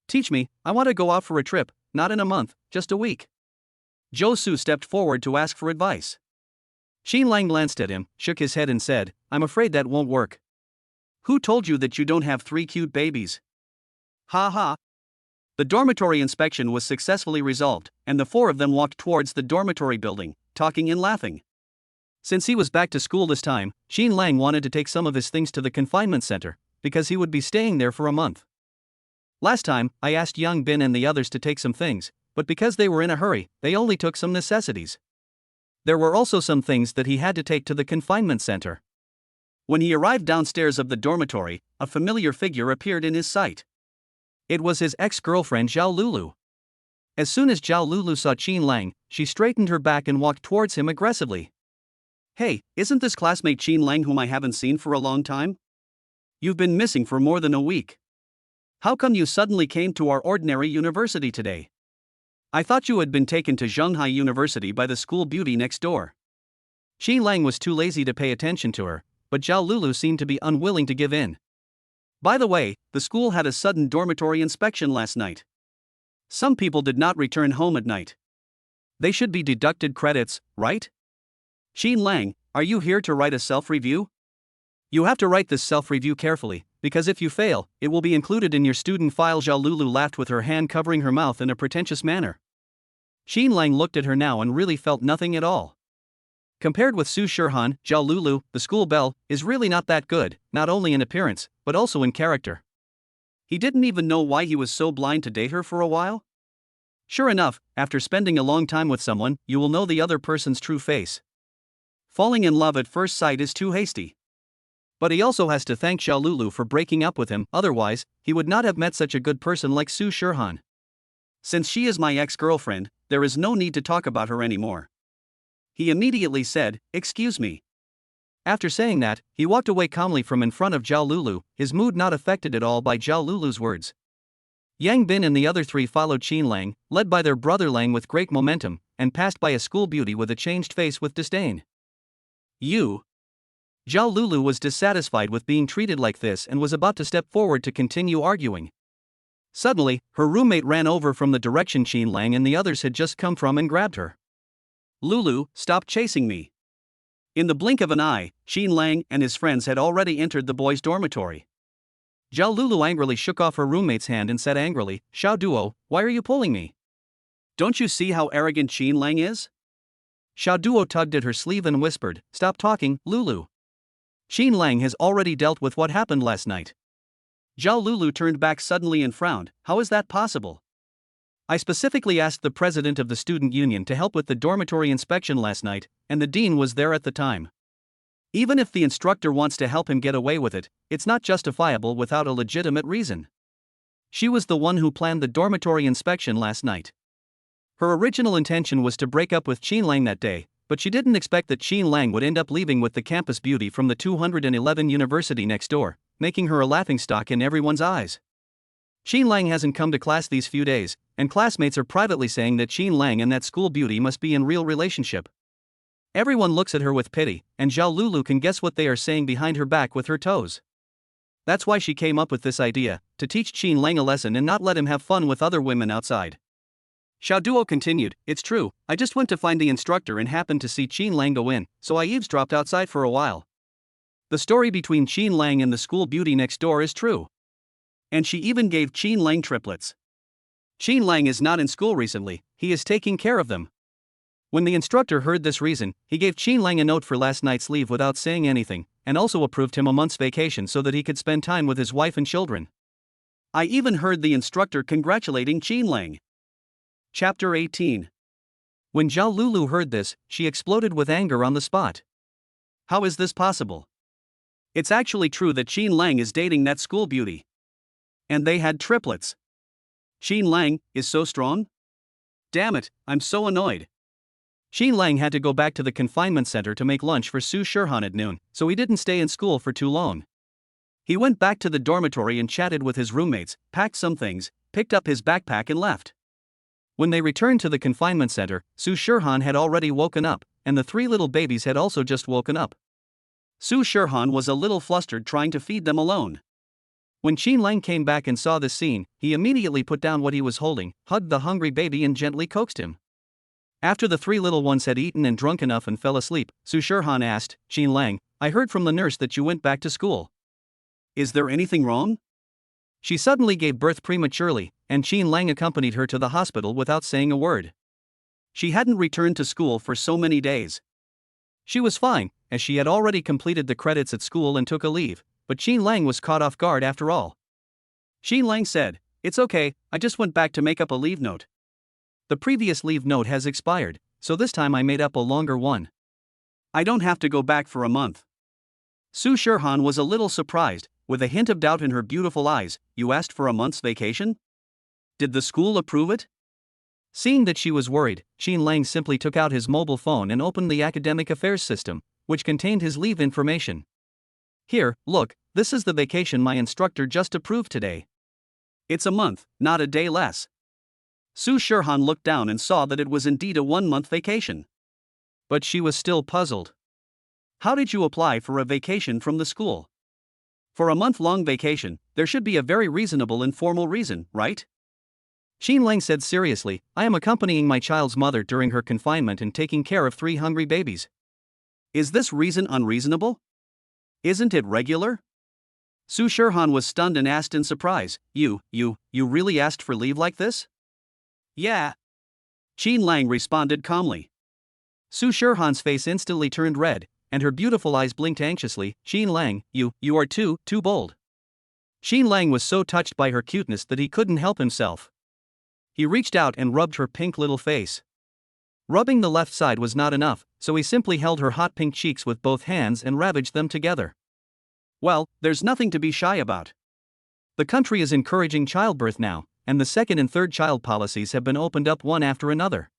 Teach me, I want to go out for a trip, not in a month, just a week. Zhou Su stepped forward to ask for advice. Xin Lang glanced at him, shook his head and said, I'm afraid that won't work. Who told you that you don't have 3 cute babies? Ha ha. The dormitory inspection was successfully resolved, and the 4 of them walked towards the dormitory building, talking and laughing. Since he was back to school this time, Xin Lang wanted to take some of his things to the confinement center, because he would be staying there for a month. Last time, I asked Young Bin and the others to take some things, but because they were in a hurry, they only took some necessities. There were also some things that he had to take to the confinement center. When he arrived downstairs of the dormitory, a familiar figure appeared in his sight. It was his ex-girlfriend Zhao Lulu. As soon as Zhao Lulu saw Qin Lang, she straightened her back and walked towards him aggressively. Hey, isn't this classmate Qin Lang whom I haven't seen for a long time? You've been missing for more than a week. How come you suddenly came to our ordinary university today? I thought you had been taken to Zhenghai University by the school beauty next door. Qin Lang was too lazy to pay attention to her, but Zhao Lulu seemed to be unwilling to give in. By the way, the school had a sudden dormitory inspection last night. Some people did not return home at night. They should be deducted credits, right? Qin Lang, are you here to write a self-review? You have to write this self-review carefully, because if you fail, it will be included in your student file. Zhao Lulu laughed with her hand covering her mouth in a pretentious manner. Qin Lang looked at her now and really felt nothing at all. Compared with Su Shirhan, Zhao Lulu, the school belle, is really not that good, not only in appearance, but also in character. He didn't even know why he was so blind to date her for a while? Sure enough, after spending a long time with someone, you will know the other person's true face. Falling in love at first sight is too hasty. But he also has to thank Zhao Lulu for breaking up with him, otherwise, he would not have met such a good person like Su Shirhan. Since she is my ex-girlfriend, there is no need to talk about her anymore. He immediately said, "Excuse me." After saying that, he walked away calmly from in front of Zhao Lulu, his mood not affected at all by Zhao Lulu's words. Yang Bin and the other three followed Qin Lang, led by their brother Lang with great momentum, and passed by a school beauty with a changed face with disdain. You. Zhao Lulu was dissatisfied with being treated like this and was about to step forward to continue arguing. Suddenly, her roommate ran over from the direction Qin Lang and the others had just come from and grabbed her. "Lulu, stop chasing me." In the blink of an eye, Qin Lang and his friends had already entered the boys' dormitory. Zhao Lulu angrily shook off her roommate's hand and said angrily, "Xiao Duo, why are you pulling me? Don't you see how arrogant Qin Lang is?" Xiao Duo tugged at her sleeve and whispered, "Stop talking, Lulu. Qin Lang has already dealt with what happened last night." Zhao Lulu turned back suddenly and frowned. "How is that possible?" "I specifically asked the president of the student union to help with the dormitory inspection last night, and the dean was there at the time. Even if the instructor wants to help him get away with it, it's not justifiable without a legitimate reason. She was the one who planned the dormitory inspection last night. Her original intention was to break up with Qin Lang that day, but she didn't expect that Qin Lang would end up leaving with the campus beauty from the 211 university next door, making her a laughingstock in everyone's eyes. Qin Lang hasn't come to class these few days, and classmates are privately saying that Qin Lang and that school beauty must be in real relationship. Everyone looks at her with pity, and Zhao Lulu can guess what they are saying behind her back with her toes. That's why she came up with this idea, to teach Qin Lang a lesson and not let him have fun with other women outside." Xiao Duo continued, "It's true, I just went to find the instructor and happened to see Qin Lang go in, so I eavesdropped outside for a while. The story between Qin Lang and the school beauty next door is true. And she even gave Qin Lang triplets. Qin Lang is not in school recently, he is taking care of them." When the instructor heard this reason, he gave Qin Lang a note for last night's leave without saying anything, and also approved him a month's vacation so that he could spend time with his wife and children. I even heard the instructor congratulating Qin Lang. Chapter 18. When Zhao Lulu heard this, she exploded with anger on the spot. How is this possible? It's actually true that Qin Lang is dating that school beauty. And they had triplets. Qin Lang is so strong? Damn it, I'm so annoyed. Qin Lang had to go back to the confinement center to make lunch for Su Shirhan at noon, so he didn't stay in school for too long. He went back to the dormitory and chatted with his roommates, packed some things, picked up his backpack and left. When they returned to the confinement center, Su Shirhan had already woken up, and the three little babies had also just woken up. Su Shirhan was a little flustered trying to feed them alone. When Qin Lang came back and saw this scene, he immediately put down what he was holding, hugged the hungry baby and gently coaxed him. After the three little ones had eaten and drunk enough and fell asleep, Su Shirhan asked, "Qin Lang, I heard from the nurse that you went back to school. Is there anything wrong?" She suddenly gave birth prematurely, and Qin Lang accompanied her to the hospital without saying a word. She hadn't returned to school for so many days. She was fine, as she had already completed the credits at school and took a leave, but Qin Lang was caught off guard after all. Qin Lang said, "It's okay, I just went back to make up a leave note. The previous leave note has expired, so this time I made up a longer one. I don't have to go back for a month." Su Shirhan was a little surprised, with a hint of doubt in her beautiful eyes. "You asked for a month's vacation? Did the school approve it?" Seeing that she was worried, Qin Lang simply took out his mobile phone and opened the academic affairs system, which contained his leave information. "Here, look, this is the vacation my instructor just approved today." "It's a month, not a day less." Su Shirhan looked down and saw that it was indeed a 1-month vacation. But she was still puzzled. "How did you apply for a vacation from the school? For a month-long vacation, there should be a very reasonable and formal reason, right?" Qin Lang said seriously, "I am accompanying my child's mother during her confinement and taking care of 3 hungry babies." "Is this reason unreasonable? Isn't it regular?" Su Shirhan was stunned and asked in surprise, You really asked for leave like this?" "Yeah." Qin Lang responded calmly. Su Shirhan's face instantly turned red, and her beautiful eyes blinked anxiously. "Qin Lang, you are too bold." Qin Lang was so touched by her cuteness that he couldn't help himself. He reached out and rubbed her pink little face. Rubbing the left side was not enough, so he simply held her hot pink cheeks with both hands and ravaged them together. "Well, there's nothing to be shy about. The country is encouraging childbirth now, and the second and third child policies have been opened up one after another.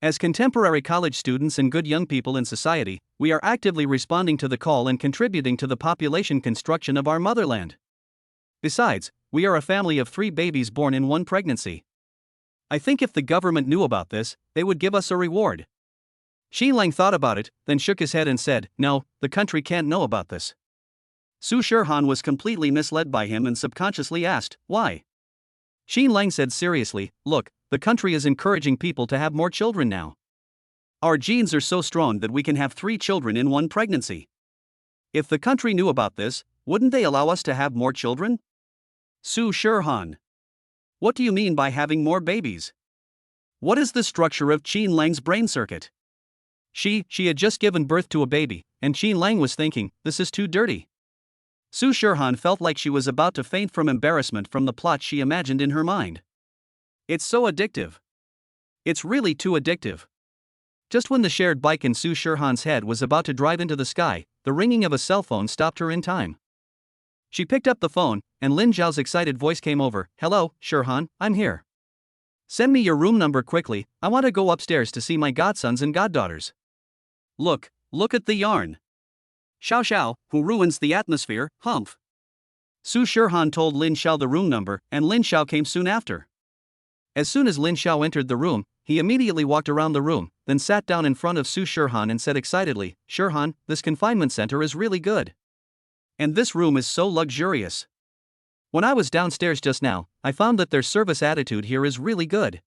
As contemporary college students and good young people in society, we are actively responding to the call and contributing to the population construction of our motherland. Besides, we are a family of 3 babies born in 1 pregnancy. I think if the government knew about this, they would give us a reward." Qin Lang thought about it, then shook his head and said, "No, the country can't know about this." Su Shirhan was completely misled by him and subconsciously asked, "Why?" Qin Lang said seriously, "Look, the country is encouraging people to have more children now. Our genes are so strong that we can have 3 children in 1 pregnancy. If the country knew about this, wouldn't they allow us to have more children?" Su Shirhan. "What do you mean by having more babies? What is the structure of Qin Lang's brain circuit?" She had just given birth to a baby, and Qin Lang was thinking, "This is too dirty." Su Shirhan felt like she was about to faint from embarrassment from the plot she imagined in her mind. It's so addictive. It's really too addictive. Just when the shared bike in Su Shirhan's head was about to drive into the sky, the ringing of a cell phone stopped her in time. She picked up the phone, and Lin Zhao's excited voice came over. "Hello, Shirhan, I'm here. Send me your room number quickly, I want to go upstairs to see my godsons and goddaughters." Look at the yarn. Xiao, who ruins the atmosphere, humph. Su Shirhan told Lin Xiao the room number, and Lin Xiao came soon after. As soon as Lin Xiao entered the room, he immediately walked around the room, then sat down in front of Su Shirhan and said excitedly, "Shirhan, this confinement center is really good. And this room is so luxurious. When I was downstairs just now, I found that their service attitude here is really good.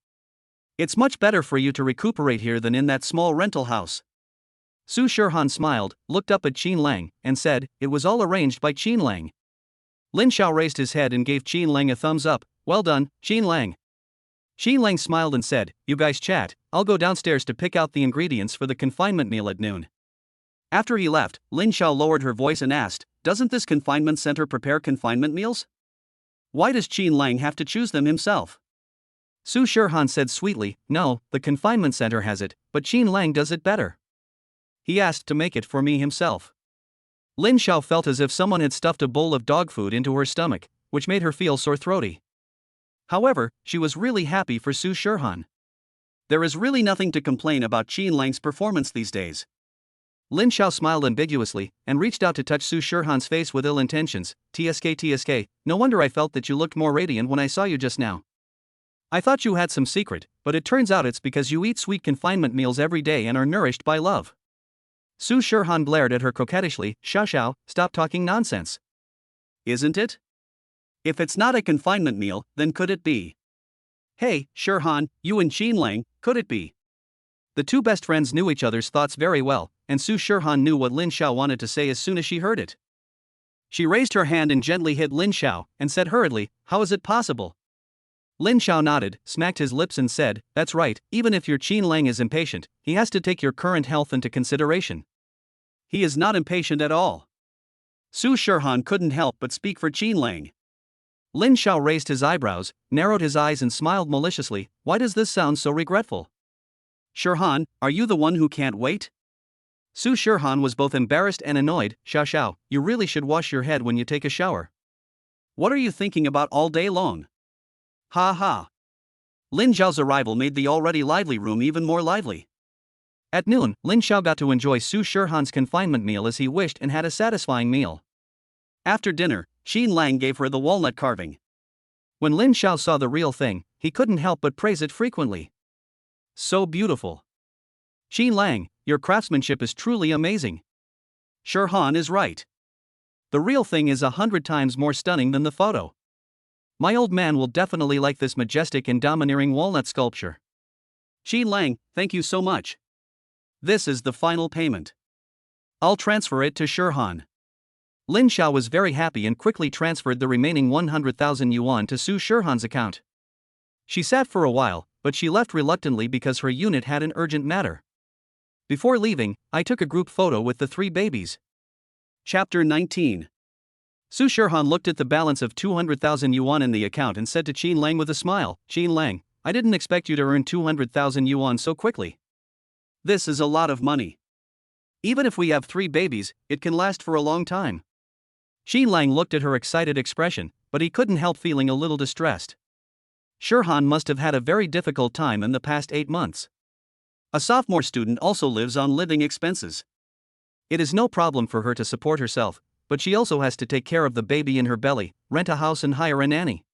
It's much better for you to recuperate here than in that small rental house." Su Shirhan smiled, looked up at Qin Lang, and said, "It was all arranged by Qin Lang." Lin Xiao raised his head and gave Qin Lang a thumbs up. "Well done, Qin Lang." Qin Lang smiled and said, "You guys chat, I'll go downstairs to pick out the ingredients for the confinement meal at noon." After he left, Lin Xiao lowered her voice and asked, "Doesn't this confinement center prepare confinement meals? Why does Qin Lang have to choose them himself?" Su Shirhan said sweetly, "No, the confinement center has it, but Qin Lang does it better. He asked to make it for me himself." Lin Xiao felt as if someone had stuffed a bowl of dog food into her stomach, which made her feel sore-throaty. However, she was really happy for Su Shirhan. There is really nothing to complain about Qin Lang's performance these days. Lin Xiao smiled ambiguously, and reached out to touch Su Shirhan's face with ill intentions. TSK, no wonder I felt that you looked more radiant when I saw you just now. I thought you had some secret, but it turns out it's because you eat sweet confinement meals every day and are nourished by love." Su Shirhan glared at her coquettishly. Xiao, stop talking nonsense." "Isn't it? If it's not a confinement meal, then could it be? Hey, Shirhan, you and Qin Lang, could it be?" The 2 best friends knew each other's thoughts very well, and Su Shirhan knew what Lin Xiao wanted to say as soon as she heard it. She raised her hand and gently hit Lin Xiao, and said hurriedly, "How is it possible?" Lin Xiao nodded, smacked his lips and said, "That's right, even if your Qin Lang is impatient, he has to take your current health into consideration." "He is not impatient at all. Su Shirhan couldn't help but speak for Qin Lang. Lin Xiao raised his eyebrows, narrowed his eyes and smiled maliciously. Why does this sound so regretful? Shirhan, are you the one who can't wait? Su Shirhan was both embarrassed and annoyed. Xiao, you really should wash your head when you take a shower. What are you thinking about all day long? Ha ha. Lin Xiao's arrival made the already lively room even more lively. At noon, Lin Xiao got to enjoy Su Shirhan's confinement meal as he wished and had a satisfying meal. After dinner, Qin Lang gave her the walnut carving. When Lin Xiao saw the real thing, he couldn't help but praise it frequently. So beautiful. Qin Lang, your craftsmanship is truly amazing. Shirhan is right. The real thing is 100 times more stunning than the photo. My old man will definitely like this majestic and domineering walnut sculpture. Qin Lang, thank you so much. This is the final payment. I'll transfer it to Shirhan. Lin Xiao was very happy and quickly transferred the remaining 100,000 yuan to Su Shirhan's account. She sat for a while, but she left reluctantly because her unit had an urgent matter. Before leaving, I took a group photo with the 3 babies. Chapter 19. Su Shirhan looked at the balance of 200,000 yuan in the account and said to Qin Lang with a smile, Qin Lang, I didn't expect you to earn 200,000 yuan so quickly. This is a lot of money. Even if we have 3 babies, it can last for a long time. Qin Lang looked at her excited expression, but he couldn't help feeling a little distressed. Shirhan must have had a very difficult time in the past 8 months. A sophomore student also lives on living expenses. It is no problem for her to support herself, but she also has to take care of the baby in her belly, rent a house and hire a nanny.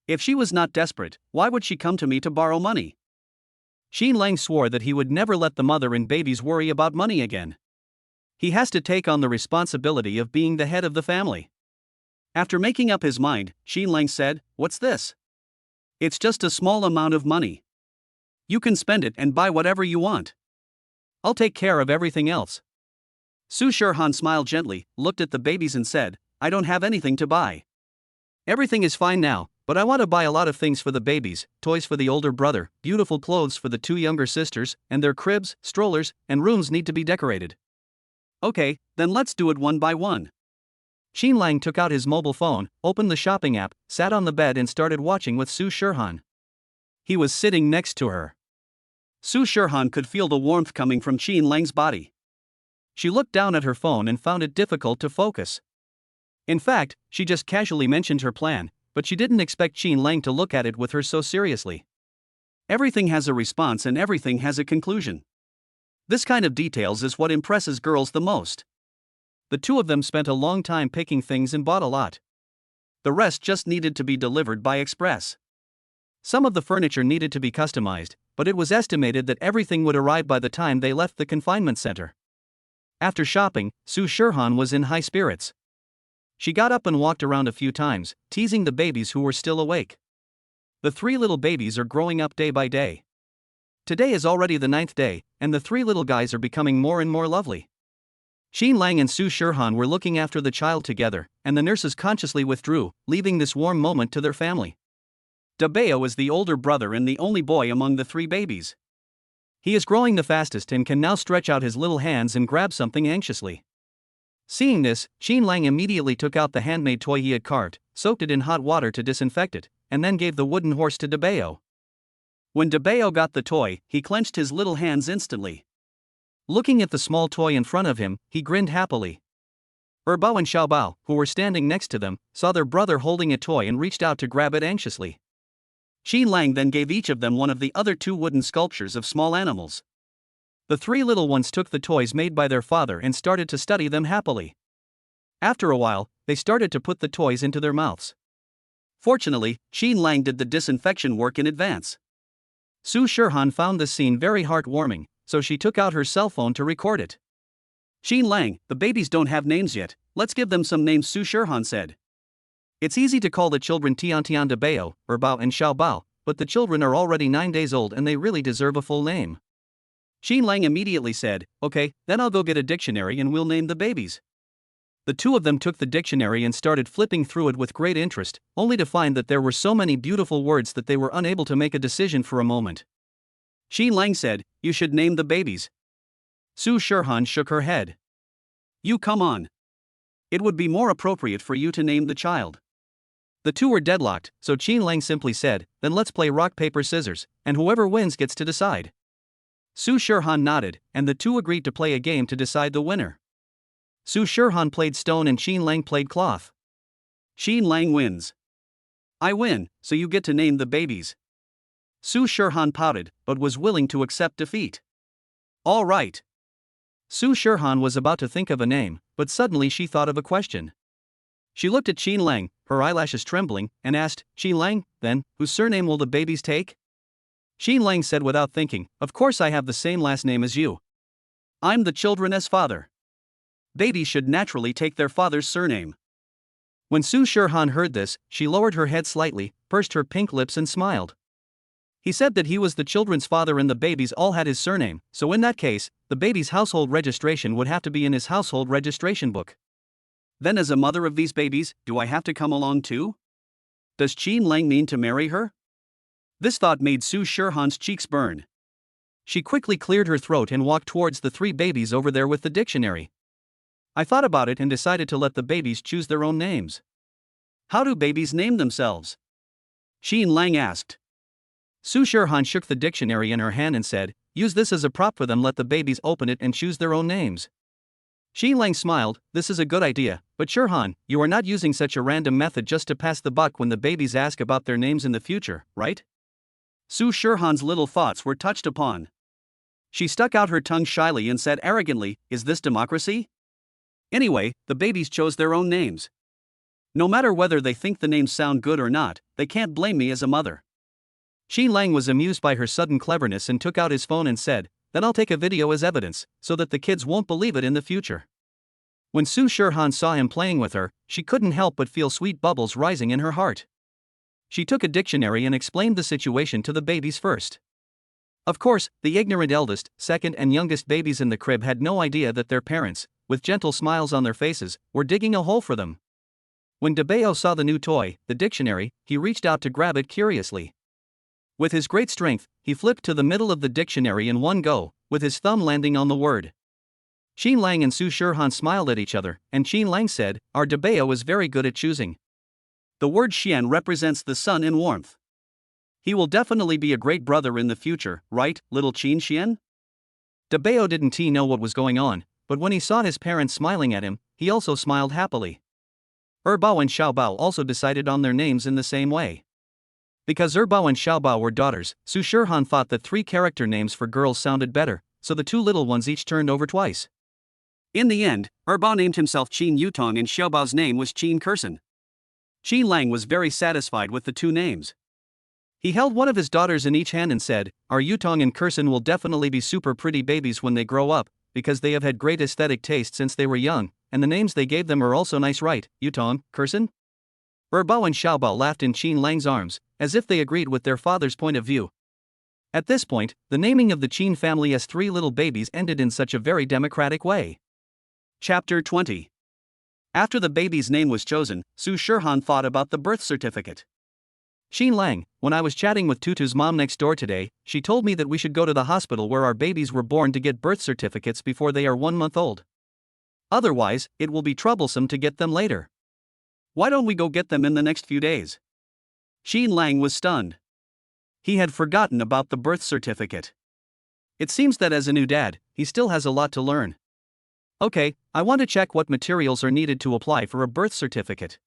If she was not desperate, why would she come to me to borrow money? Qin Lang swore that he would never let the mother and babies worry about money again. He has to take on the responsibility of being the head of the family. After making up his mind, Qin Lang said, What's this? It's just a small amount of money. You can spend it and buy whatever you want. I'll take care of everything else. Su Shirhan smiled gently, looked at the babies and said, I don't have anything to buy. Everything is fine now, but I want to buy a lot of things for the babies, toys for the older brother, beautiful clothes for the 2 younger sisters, and their cribs, strollers, and rooms need to be decorated. Okay, then let's do it one by one. Qin Lang took out his mobile phone, opened the shopping app, sat on the bed and started watching with Su Shirhan. He was sitting next to her. Su Shirhan could feel the warmth coming from Qin Lang's body. She looked down at her phone and found it difficult to focus. In fact, she just casually mentioned her plan, but she didn't expect Qin Lang to look at it with her so seriously. Everything has a response and everything has a conclusion. This kind of details is what impresses girls the most. The 2 of them spent a long time picking things and bought a lot. The rest just needed to be delivered by express. Some of the furniture needed to be customized, but it was estimated that everything would arrive by the time they left the confinement center. After shopping, Su Shirhan was in high spirits. She got up and walked around a few times, teasing the babies who were still awake. The 3 little babies are growing up day by day. Today is already the 9th day, and the 3 little guys are becoming more and more lovely. Qin Lang and Su Shirhan were looking after the child together, and the nurses consciously withdrew, leaving this warm moment to their family. Dabeo is the older brother and the only boy among the 3 babies. He is growing the fastest and can now stretch out his little hands and grab something anxiously. Seeing this, Qin Lang immediately took out the handmade toy he had carved, soaked it in hot water to disinfect it, and then gave the wooden horse to Dabeo. When Dabeo got the toy, he clenched his little hands instantly. Looking at the small toy in front of him, he grinned happily. Erbao and Xiaobao, who were standing next to them, saw their brother holding a toy and reached out to grab it anxiously. Qin Lang then gave each of them one of the other 2 wooden sculptures of small animals. The 3 little ones took the toys made by their father and started to study them happily. After a while, they started to put the toys into their mouths. Fortunately, Qin Lang did the disinfection work in advance. Su Shirhan found this scene very heartwarming, so she took out her cell phone to record it. Qin Lang, the babies don't have names yet, let's give them some names, Su Shirhan said. It's easy to call the children Tian Dabeo, Erbao and Xiaobao, but the children are already 9 days old and they really deserve a full name. Qin Lang immediately said, Okay, then I'll go get a dictionary and we'll name the babies. The 2 of them took the dictionary and started flipping through it with great interest, only to find that there were so many beautiful words that they were unable to make a decision for a moment. Qin Lang said, You should name the babies. Su Shirhan shook her head. You come on. It would be more appropriate for you to name the child. The two were deadlocked, so Qin Lang simply said, then let's play rock paper scissors, and whoever wins gets to decide. Su Shirhan nodded, and the two agreed to play a game to decide the winner. Su Shirhan played stone and Qin Lang played cloth. Qin Lang wins. I win, so you get to name the babies. Su Shirhan pouted, but was willing to accept defeat. All right. Su Shirhan was about to think of a name, but suddenly she thought of a question. She looked at Qin Lang, her eyelashes trembling, and asked, Qin Lang, then, whose surname will the babies take? Qin Lang said without thinking, of course I have the same last name as you. I'm the children's father. Babies should naturally take their father's surname. When Su Shirhan heard this, she lowered her head slightly, pursed her pink lips and smiled. He said that he was the children's father and the babies all had his surname, so in that case, the baby's household registration would have to be in his household registration book. Then as a mother of these babies, do I have to come along too? Does Qin Lang mean to marry her? This thought made Su Shirhan's cheeks burn. She quickly cleared her throat and walked towards the three babies over there with the dictionary. I thought about it and decided to let the babies choose their own names. How do babies name themselves? Qin Lang asked. Su Shirhan shook the dictionary in her hand and said, use this as a prop for them, let the babies open it and choose their own names. Qin Lang smiled, this is a good idea, but Shirhan, you are not using such a random method just to pass the buck when the babies ask about their names in the future, right? Su Shirhan's little thoughts were touched upon. She stuck out her tongue shyly and said arrogantly, is this democracy? Anyway, the babies chose their own names. No matter whether they think the names sound good or not, they can't blame me as a mother. Qin Lang was amused by her sudden cleverness and took out his phone and said, then I'll take a video as evidence, so that the kids won't believe it in the future. When Su Shirhan saw him playing with her, she couldn't help but feel sweet bubbles rising in her heart. She took a dictionary and explained the situation to the babies first. Of course, the ignorant eldest, second and youngest babies in the crib had no idea that their parents, with gentle smiles on their faces, were digging a hole for them. When Debeo saw the new toy, the dictionary, he reached out to grab it curiously. With his great strength, he flipped to the middle of the dictionary in one go, with his thumb landing on the word. Qin Lang and Su Shirhan smiled at each other, and Qin Lang said, our Debeo is very good at choosing. The word Xian represents the sun in warmth. He will definitely be a great brother in the future, right, little Qin Xian? Debeo didn't know what was going on, but when he saw his parents smiling at him, he also smiled happily. Erbao and Xiaobao also decided on their names in the same way. Because Erbao and Xiaobao were daughters, Su Shirhan thought that 3 character names for girls sounded better, so the 2 little ones each turned over twice. In the end, Erbao named himself Qin Yutong and Xiaobao's name was Qin Kursen. Qin Lang was very satisfied with the 2 names. He held one of his daughters in each hand and said, our Yutong and Kursen will definitely be super pretty babies when they grow up, because they have had great aesthetic taste since they were young, and the names they gave them are also nice, right, Yutong, Kursen? Erbao and Xiaobao laughed in Qin Lang's arms, as if they agreed with their father's point of view. At this point, the naming of the Qin family's 3 little babies ended in such a very democratic way. Chapter 20. After the baby's name was chosen, Su Shirhan thought about the birth certificate. Qin Lang, when I was chatting with Tutu's mom next door today, she told me that we should go to the hospital where our babies were born to get birth certificates before they are 1 month old. Otherwise, it will be troublesome to get them later. Why don't we go get them in the next few days? Qin Lang was stunned. He had forgotten about the birth certificate. It seems that as a new dad, he still has a lot to learn. Okay, I want to check what materials are needed to apply for a birth certificate.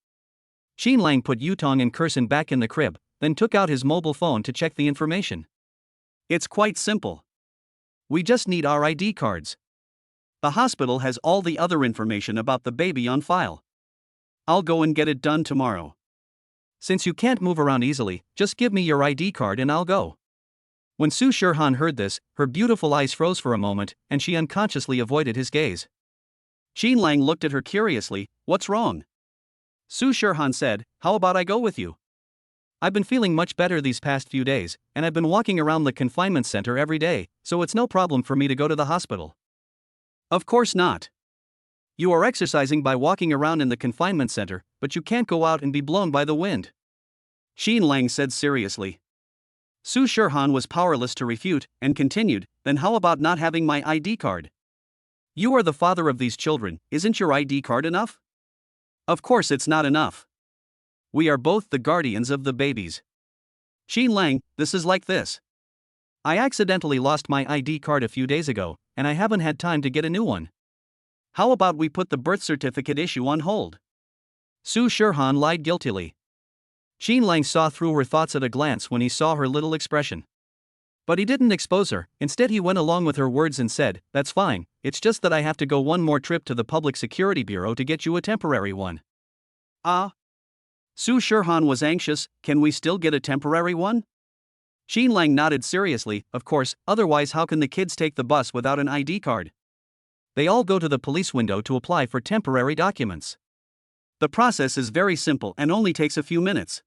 Qin Lang put Yutong and Kursen back in the crib, then took out his mobile phone to check the information. It's quite simple. We just need our ID cards. The hospital has all the other information about the baby on file. I'll go and get it done tomorrow. Since you can't move around easily, just give me your ID card and I'll go. When Su Shirhan heard this, her beautiful eyes froze for a moment, and she unconsciously avoided his gaze. Qin Lang looked at her curiously, what's wrong? Su Shirhan said, how about I go with you? I've been feeling much better these past few days, and I've been walking around the confinement center every day, so it's no problem for me to go to the hospital. Of course not. You are exercising by walking around in the confinement center, but you can't go out and be blown by the wind. Qin Lang said seriously. Su Shirhan was powerless to refute, and continued, then how about not having my ID card? You are the father of these children, isn't your ID card enough? Of course it's not enough. We are both the guardians of the babies. Qin Lang, this is like this. I accidentally lost my ID card a few days ago, and I haven't had time to get a new one. How about we put the birth certificate issue on hold? Su Shirhan lied guiltily. Qin Lang saw through her thoughts at a glance when he saw her little expression. But he didn't expose her, instead he went along with her words and said, "That's fine, it's just that I have to go one more trip to the Public Security Bureau to get you a temporary one." Ah? Su Shirhan was anxious, "Can we still get a temporary one?" Qin Lang nodded seriously, "Of course, otherwise how can the kids take the bus without an ID card? They all go to the police window to apply for temporary documents. The process is very simple and only takes a few minutes.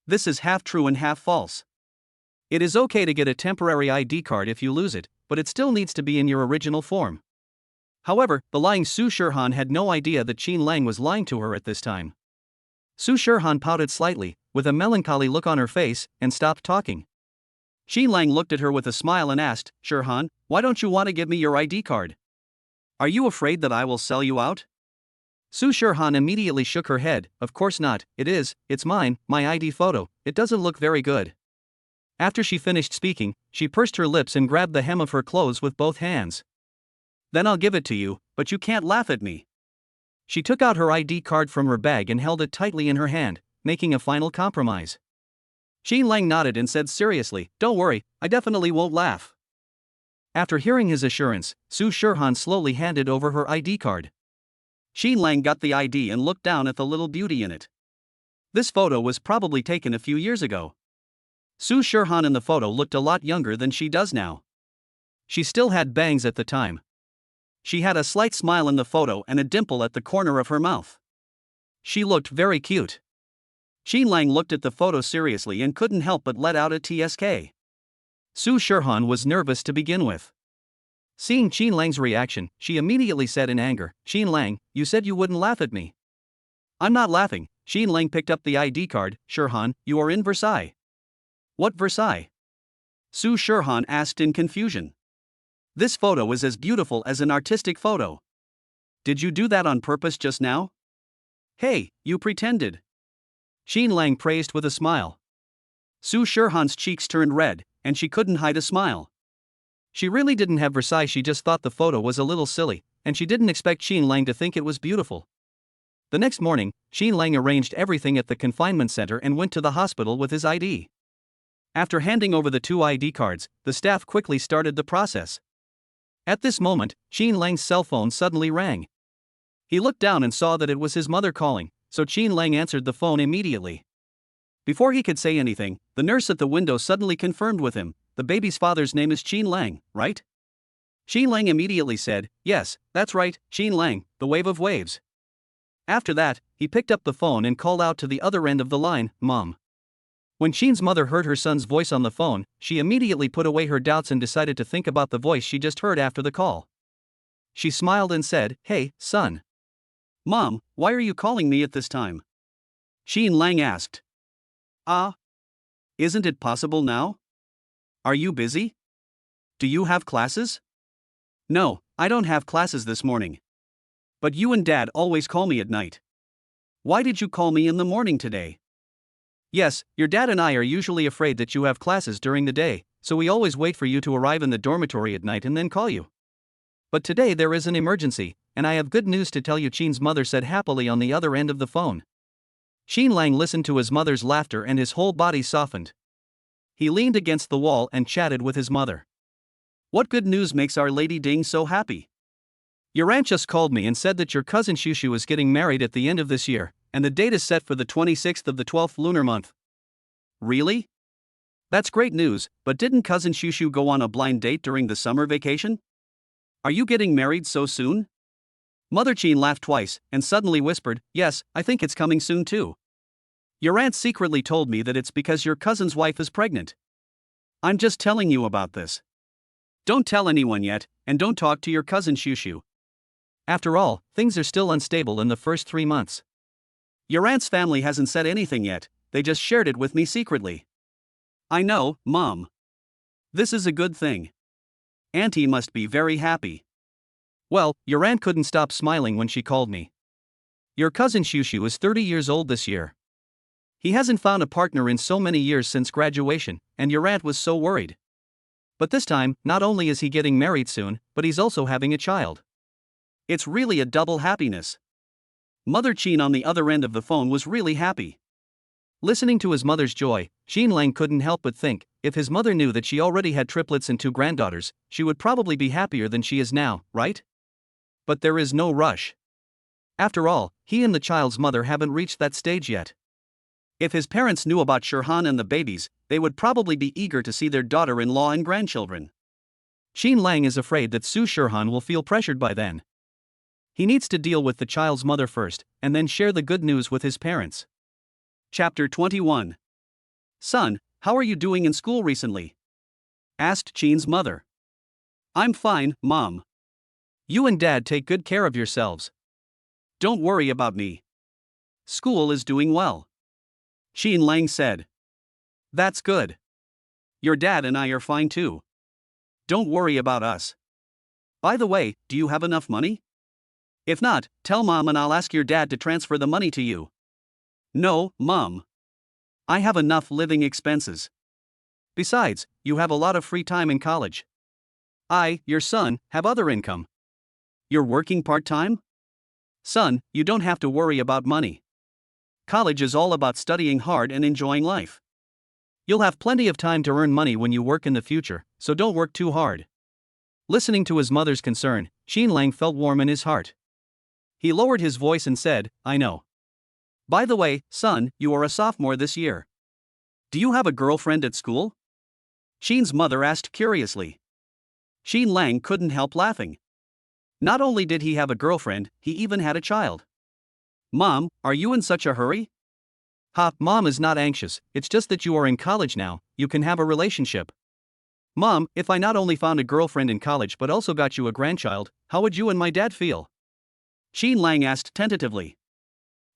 This is half true and half false. It is okay to get a temporary ID card if you lose it, but it still needs to be in your original form." However, the lying Su Shirhan had no idea that Qin Lang was lying to her at this time. Su Shirhan pouted slightly, with a melancholy look on her face, and stopped talking. Qin Lang looked at her with a smile and asked, "Shirhan, why don't you want to give me your ID card? Are you afraid that I will sell you out?" Su Shirhan immediately shook her head, "Of course not, it's mine, my ID photo, it doesn't look very good." After she finished speaking, she pursed her lips and grabbed the hem of her clothes with both hands. "Then I'll give it to you, but you can't laugh at me." She took out her ID card from her bag and held it tightly in her hand, making a final compromise. Qin Lang nodded and said seriously, "Don't worry, I definitely won't laugh." After hearing his assurance, Su Shirhan slowly handed over her ID card. Qin Lang got the ID and looked down at the little beauty in it. This photo was probably taken a few years ago. Su Shirhan in the photo looked a lot younger than she does now. She still had bangs at the time. She had a slight smile in the photo and a dimple at the corner of her mouth. She looked very cute. Qin Lang looked at the photo seriously and couldn't help but let out a tsk. Su Shirhan was nervous to begin with. Seeing Qin Lang's reaction, she immediately said in anger, "Qin Lang, you said you wouldn't laugh at me." "I'm not laughing." Qin Lang picked up the ID card. "Shirhan, you are in Versailles." "What Versailles?" Su Shirhan asked in confusion. "This photo is as beautiful as an artistic photo. Did you do that on purpose just now?" "Hey, you pretended." Qin Lang praised with a smile. Su Shirhan's cheeks turned red, and she couldn't hide a smile. She really didn't have Versailles, she just thought the photo was a little silly, and she didn't expect Qin Lang to think it was beautiful. The next morning, Qin Lang arranged everything at the confinement center and went to the hospital with his ID. After handing over the 2 ID cards, the staff quickly started the process. At this moment, Qin Lang's cell phone suddenly rang. He looked down and saw that it was his mother calling, so Qin Lang answered the phone immediately. Before he could say anything, the nurse at the window suddenly confirmed with him, "The baby's father's name is Qin Lang, right?" Qin Lang immediately said, "Yes, that's right, Qin Lang, the wave of waves." After that, he picked up the phone and called out to the other end of the line, "Mom." When Qin's mother heard her son's voice on the phone, she immediately put away her doubts and decided to think about the voice she just heard after the call. She smiled and said, "Hey, son." "Mom, why are you calling me at this time?" Qin Lang asked. "Ah? Isn't it possible now? Are you busy? Do you have classes?" "No, I don't have classes this morning. But you and Dad always call me at night. Why did you call me in the morning today?" "Yes, your dad and I are usually afraid that you have classes during the day, so we always wait for you to arrive in the dormitory at night and then call you. But today there is an emergency, and I have good news to tell you," Qin's mother said happily on the other end of the phone. Qin Lang listened to his mother's laughter and his whole body softened. He leaned against the wall and chatted with his mother. "What good news makes Our Lady Ding so happy? Your aunt just called me and said that your cousin Shushu is getting married at the end of this year, and the date is set for the 26th of the 12th lunar month." "Really? That's great news, but didn't cousin Shushu go on a blind date during the summer vacation? Are you getting married so soon?" Mother Qin laughed twice, and suddenly whispered, "Yes, I think it's coming soon too. Your aunt secretly told me that it's because your cousin's wife is pregnant. I'm just telling you about this. Don't tell anyone yet, and don't talk to your cousin Shushu. After all, things are still unstable in the first 3 months. Your aunt's family hasn't said anything yet, they just shared it with me secretly." "I know, Mom. This is a good thing. Auntie must be very happy." "Well, your aunt couldn't stop smiling when she called me. Your cousin Shushu is 30 years old this year. He hasn't found a partner in so many years since graduation, and your aunt was so worried. But this time, not only is he getting married soon, but he's also having a child. It's really a double happiness. Mother Qin on the other end of the phone was really happy. Listening to his mother's joy, Xin Lang couldn't help but think, if his mother knew that she already had triplets and 2 granddaughters, she would probably be happier than she is now, right? But there is no rush. After all, he and the child's mother haven't reached that stage yet. If his parents knew about Shirhan and the babies, they would probably be eager to see their daughter-in-law and grandchildren. Xin Lang is afraid that Su Shirhan will feel pressured by then. He needs to deal with the child's mother first, and then share the good news with his parents. Chapter 21. Son, how are you doing in school recently? Asked Qin's mother. I'm fine, Mom. You and Dad take good care of yourselves. Don't worry about me. School is doing well. Xin Lang said. That's good. Your dad and I are fine too. Don't worry about us. By the way, do you have enough money? If not, tell Mom and I'll ask your dad to transfer the money to you. No, Mom. I have enough living expenses. Besides, you have a lot of free time in college. I, your son, have other income. You're working part-time? Son, you don't have to worry about money. College is all about studying hard and enjoying life. You'll have plenty of time to earn money when you work in the future, so don't work too hard. Listening to his mother's concern, Xin Lang felt warm in his heart. He lowered his voice and said, I know. By the way, son, you are a sophomore this year. Do you have a girlfriend at school? Xin's mother asked curiously. Xin Lang couldn't help laughing. Not only did he have a girlfriend, he even had a child. Mom, are you in such a hurry? Ha, Mom is not anxious, it's just that you are in college now, you can have a relationship. Mom, if I not only found a girlfriend in college but also got you a grandchild, how would you and my dad feel? Xin Lang asked tentatively.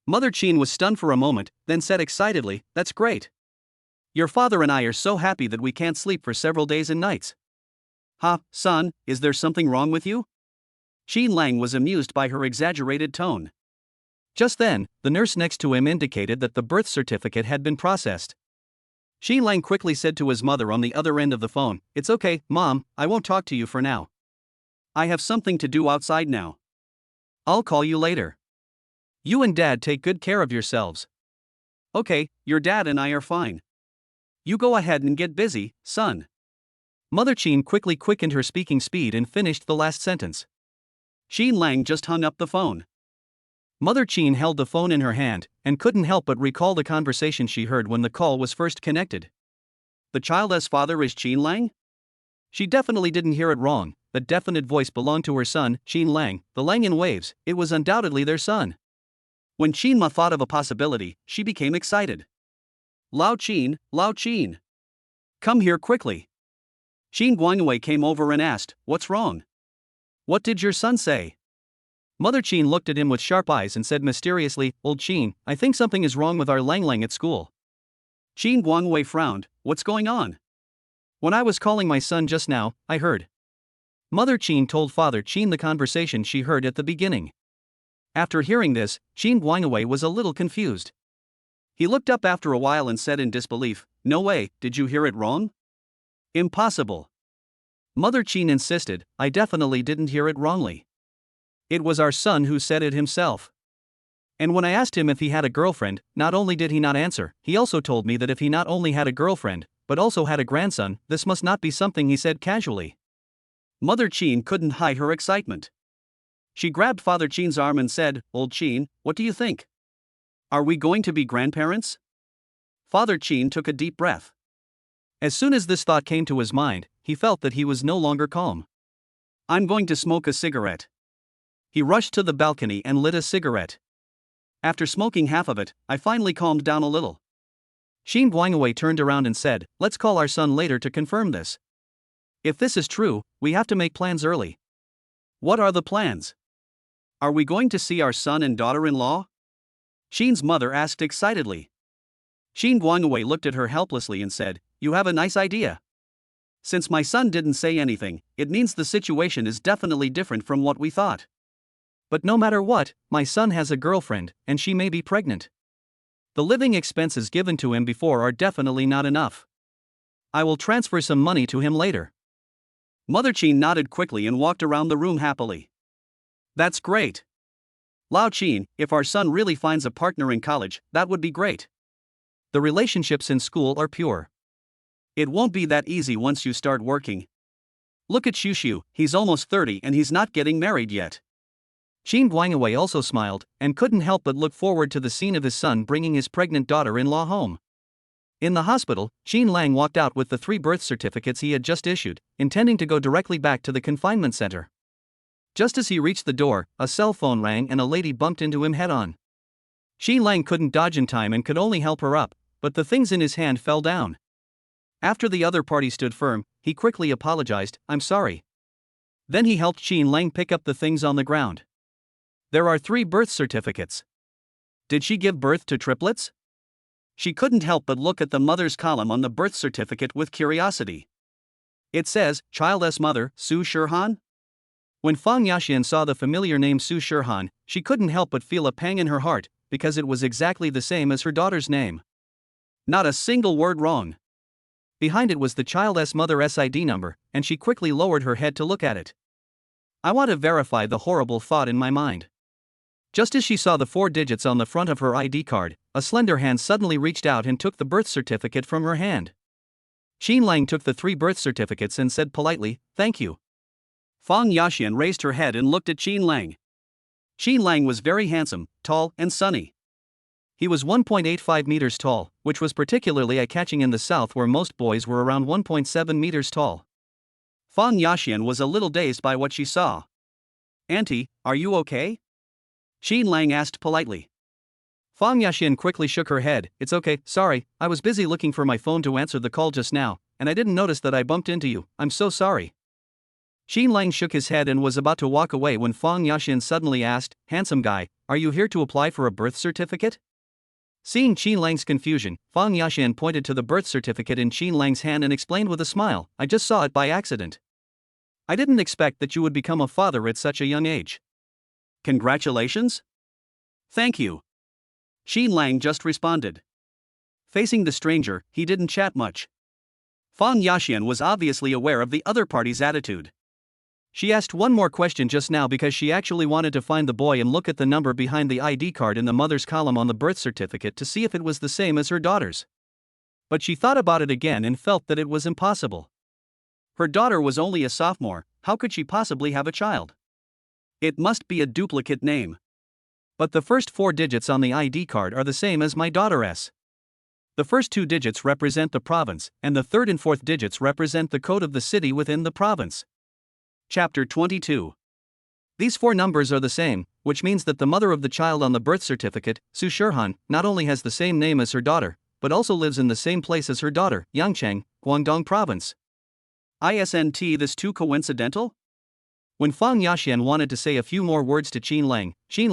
Mother Qin was stunned for a moment, then said excitedly, That's great. Your father and I are so happy that we can't sleep for several days and nights. Ha, son, is there something wrong with you? Xin Lang was amused by her exaggerated tone. Just then, the nurse next to him indicated that the birth certificate had been processed. Xin Lang quickly said to his mother on the other end of the phone, It's okay, Mom, I won't talk to you for now. I have something to do outside now. I'll call you later. You and Dad take good care of yourselves. Okay, your dad and I are fine. You go ahead and get busy, son. Mother Qin quickly quickened her speaking speed and finished the last sentence. Xin Lang just hung up the phone. Mother Qin held the phone in her hand, and couldn't help but recall the conversation she heard when the call was first connected. The child's father is Xin Lang? She definitely didn't hear it wrong, the definite voice belonged to her son, Xin Lang, the Lang in waves, it was undoubtedly their son. When Xin Ma thought of a possibility, she became excited. Lao Qin. Come here quickly. Xin Guangwei came over and asked, What's wrong? What did your son say? Mother Qin looked at him with sharp eyes and said mysteriously, Old Qin, I think something is wrong with our Lang Lang at school. Xin Guangwei frowned, What's going on? When I was calling my son just now, I heard. Mother Qin told Father Qin the conversation she heard at the beginning. After hearing this, Xin Guangwei was a little confused. He looked up after a while and said in disbelief, No way, did you hear it wrong? Impossible. Mother Qin insisted, I definitely didn't hear it wrongly. It was our son who said it himself. And when I asked him if he had a girlfriend, not only did he not answer, he also told me that if he not only had a girlfriend, but also had a grandson, this must not be something he said casually. Mother Qin couldn't hide her excitement. She grabbed Father Qin's arm and said, Old Qin, what do you think? Are we going to be grandparents? Father Qin took a deep breath. As soon as this thought came to his mind, he felt that he was no longer calm. I'm going to smoke a cigarette. He rushed to the balcony and lit a cigarette. After smoking half of it, I finally calmed down a little. Xin Guangwei turned around and said, Let's call our son later to confirm this. If this is true, we have to make plans early. What are the plans? Are we going to see our son and daughter-in-law? Xin's mother asked excitedly. Xin Guangwei looked at her helplessly and said, You have a nice idea. Since my son didn't say anything, it means the situation is definitely different from what we thought. But no matter what, my son has a girlfriend, and she may be pregnant. The living expenses given to him before are definitely not enough. I will transfer some money to him later." Mother Qin nodded quickly and walked around the room happily. "That's great. Lao Qin, if our son really finds a partner in college, that would be great. The relationships in school are pure. It won't be that easy once you start working. Look at Shushu, he's almost 30 and he's not getting married yet." Qin Guangwei also smiled, and couldn't help but look forward to the scene of his son bringing his pregnant daughter-in-law home. In the hospital, Qin Lang walked out with the 3 birth certificates he had just issued, intending to go directly back to the confinement center. Just as he reached the door, a cell phone rang and a lady bumped into him head-on. Qin Lang couldn't dodge in time and could only help her up, but the things in his hand fell down. After the other party stood firm, he quickly apologized, "I'm sorry." Then he helped Qin Lang pick up the things on the ground. "There are 3 birth certificates. Did she give birth to triplets?" She couldn't help but look at the mother's column on the birth certificate with curiosity. It says, "Child's mother, Su Shirhan." When Fang Yaxian saw the familiar name Su Shirhan, she couldn't help but feel a pang in her heart, because it was exactly the same as her daughter's name. Not a single word wrong. Behind it was the child's mother's ID number, and she quickly lowered her head to look at it. "I want to verify the horrible thought in my mind." Just as she saw the 4 digits on the front of her ID card, a slender hand suddenly reached out and took the birth certificate from her hand. Qin Lang took the 3 birth certificates and said politely, "Thank you." Fang Yaxian raised her head and looked at Qin Lang. Qin Lang was very handsome, tall, and sunny. He was 1.85 meters tall, which was particularly eye-catching in the south where most boys were around 1.7 meters tall. Fang Yaxian was a little dazed by what she saw. "Auntie, are you okay?" Qin Lang asked politely. Fang Yaxian quickly shook her head. "It's okay, sorry, I was busy looking for my phone to answer the call just now, and I didn't notice that I bumped into you, I'm so sorry." Qin Lang shook his head and was about to walk away when Fang Yaxian suddenly asked, "Handsome guy, are you here to apply for a birth certificate?" Seeing Qin Lang's confusion, Fang Yaxian pointed to the birth certificate in Qin Lang's hand and explained with a smile, "I just saw it by accident. I didn't expect that you would become a father at such a young age." "Congratulations?" "Thank you." Qin Lang just responded. Facing the stranger, he didn't chat much. Fang Yaxian was obviously aware of the other party's attitude. She asked one more question just now because she actually wanted to find the boy and look at the number behind the ID card in the mother's column on the birth certificate to see if it was the same as her daughter's. But she thought about it again and felt that it was impossible. Her daughter was only a sophomore, how could she possibly have a child? It must be a duplicate name. But the first 4 digits on the ID card are the same as my daughter's. The first 2 digits represent the province, and the 3rd and 4th digits represent the code of the city within the province. Chapter 22. These 4 numbers are the same, which means that the mother of the child on the birth certificate, Su Shirhan, not only has the same name as her daughter, but also lives in the same place as her daughter, Yangcheng, Guangdong Province. Isn't this too coincidental? When Fang Yaxian wanted to say a few more words to Qin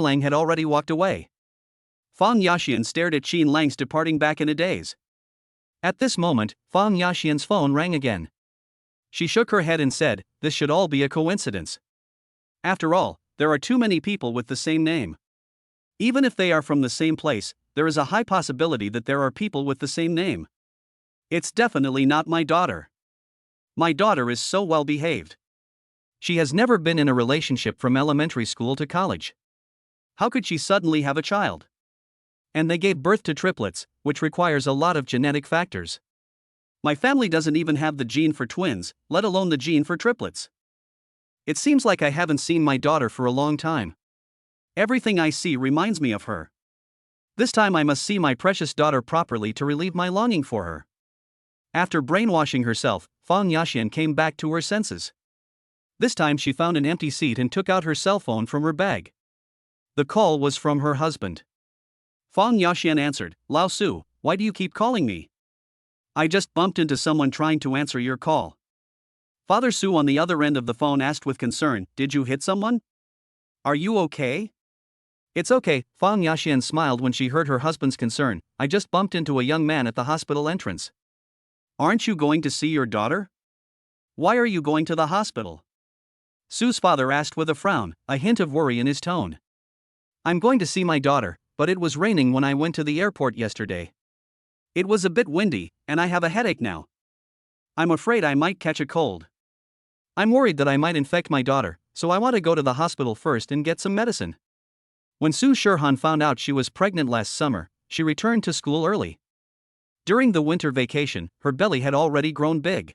Lang had already walked away. Fang Yaxian stared at Qin Lang's departing back in a daze. At this moment, Fang Yaxian's phone rang again. She shook her head and said, "This should all be a coincidence. After all, there are too many people with the same name. Even if they are from the same place, there is a high possibility that there are people with the same name. It's definitely not my daughter. My daughter is so well behaved. She has never been in a relationship from elementary school to college. How could she suddenly have a child? And they gave birth to triplets, which requires a lot of genetic factors. My family doesn't even have the gene for twins, let alone the gene for triplets. It seems like I haven't seen my daughter for a long time. Everything I see reminds me of her. This time I must see my precious daughter properly to relieve my longing for her." After brainwashing herself, Fang Yaxian came back to her senses. This time she found an empty seat and took out her cell phone from her bag. The call was from her husband. Fang Yaxian answered, "Lao Su, why do you keep calling me?" "I just bumped into someone trying to answer your call." Father Su on the other end of the phone asked with concern, "Did you hit someone? Are you okay?" "It's okay," Fang Yaxian smiled when she heard her husband's concern. "I just bumped into a young man at the hospital entrance." "Aren't you going to see your daughter? Why are you going to the hospital?" Sue's father asked with a frown, a hint of worry in his tone. I'm going to see my daughter, but it was raining when I went to the airport yesterday. It was a bit windy, and I have a headache now. I'm afraid I might catch a cold. I'm worried that I might infect my daughter, so I want to go to the hospital first and get some medicine. When Sue Shurhan found out she was pregnant last summer, she returned to school early. During the winter vacation, her belly had already grown big.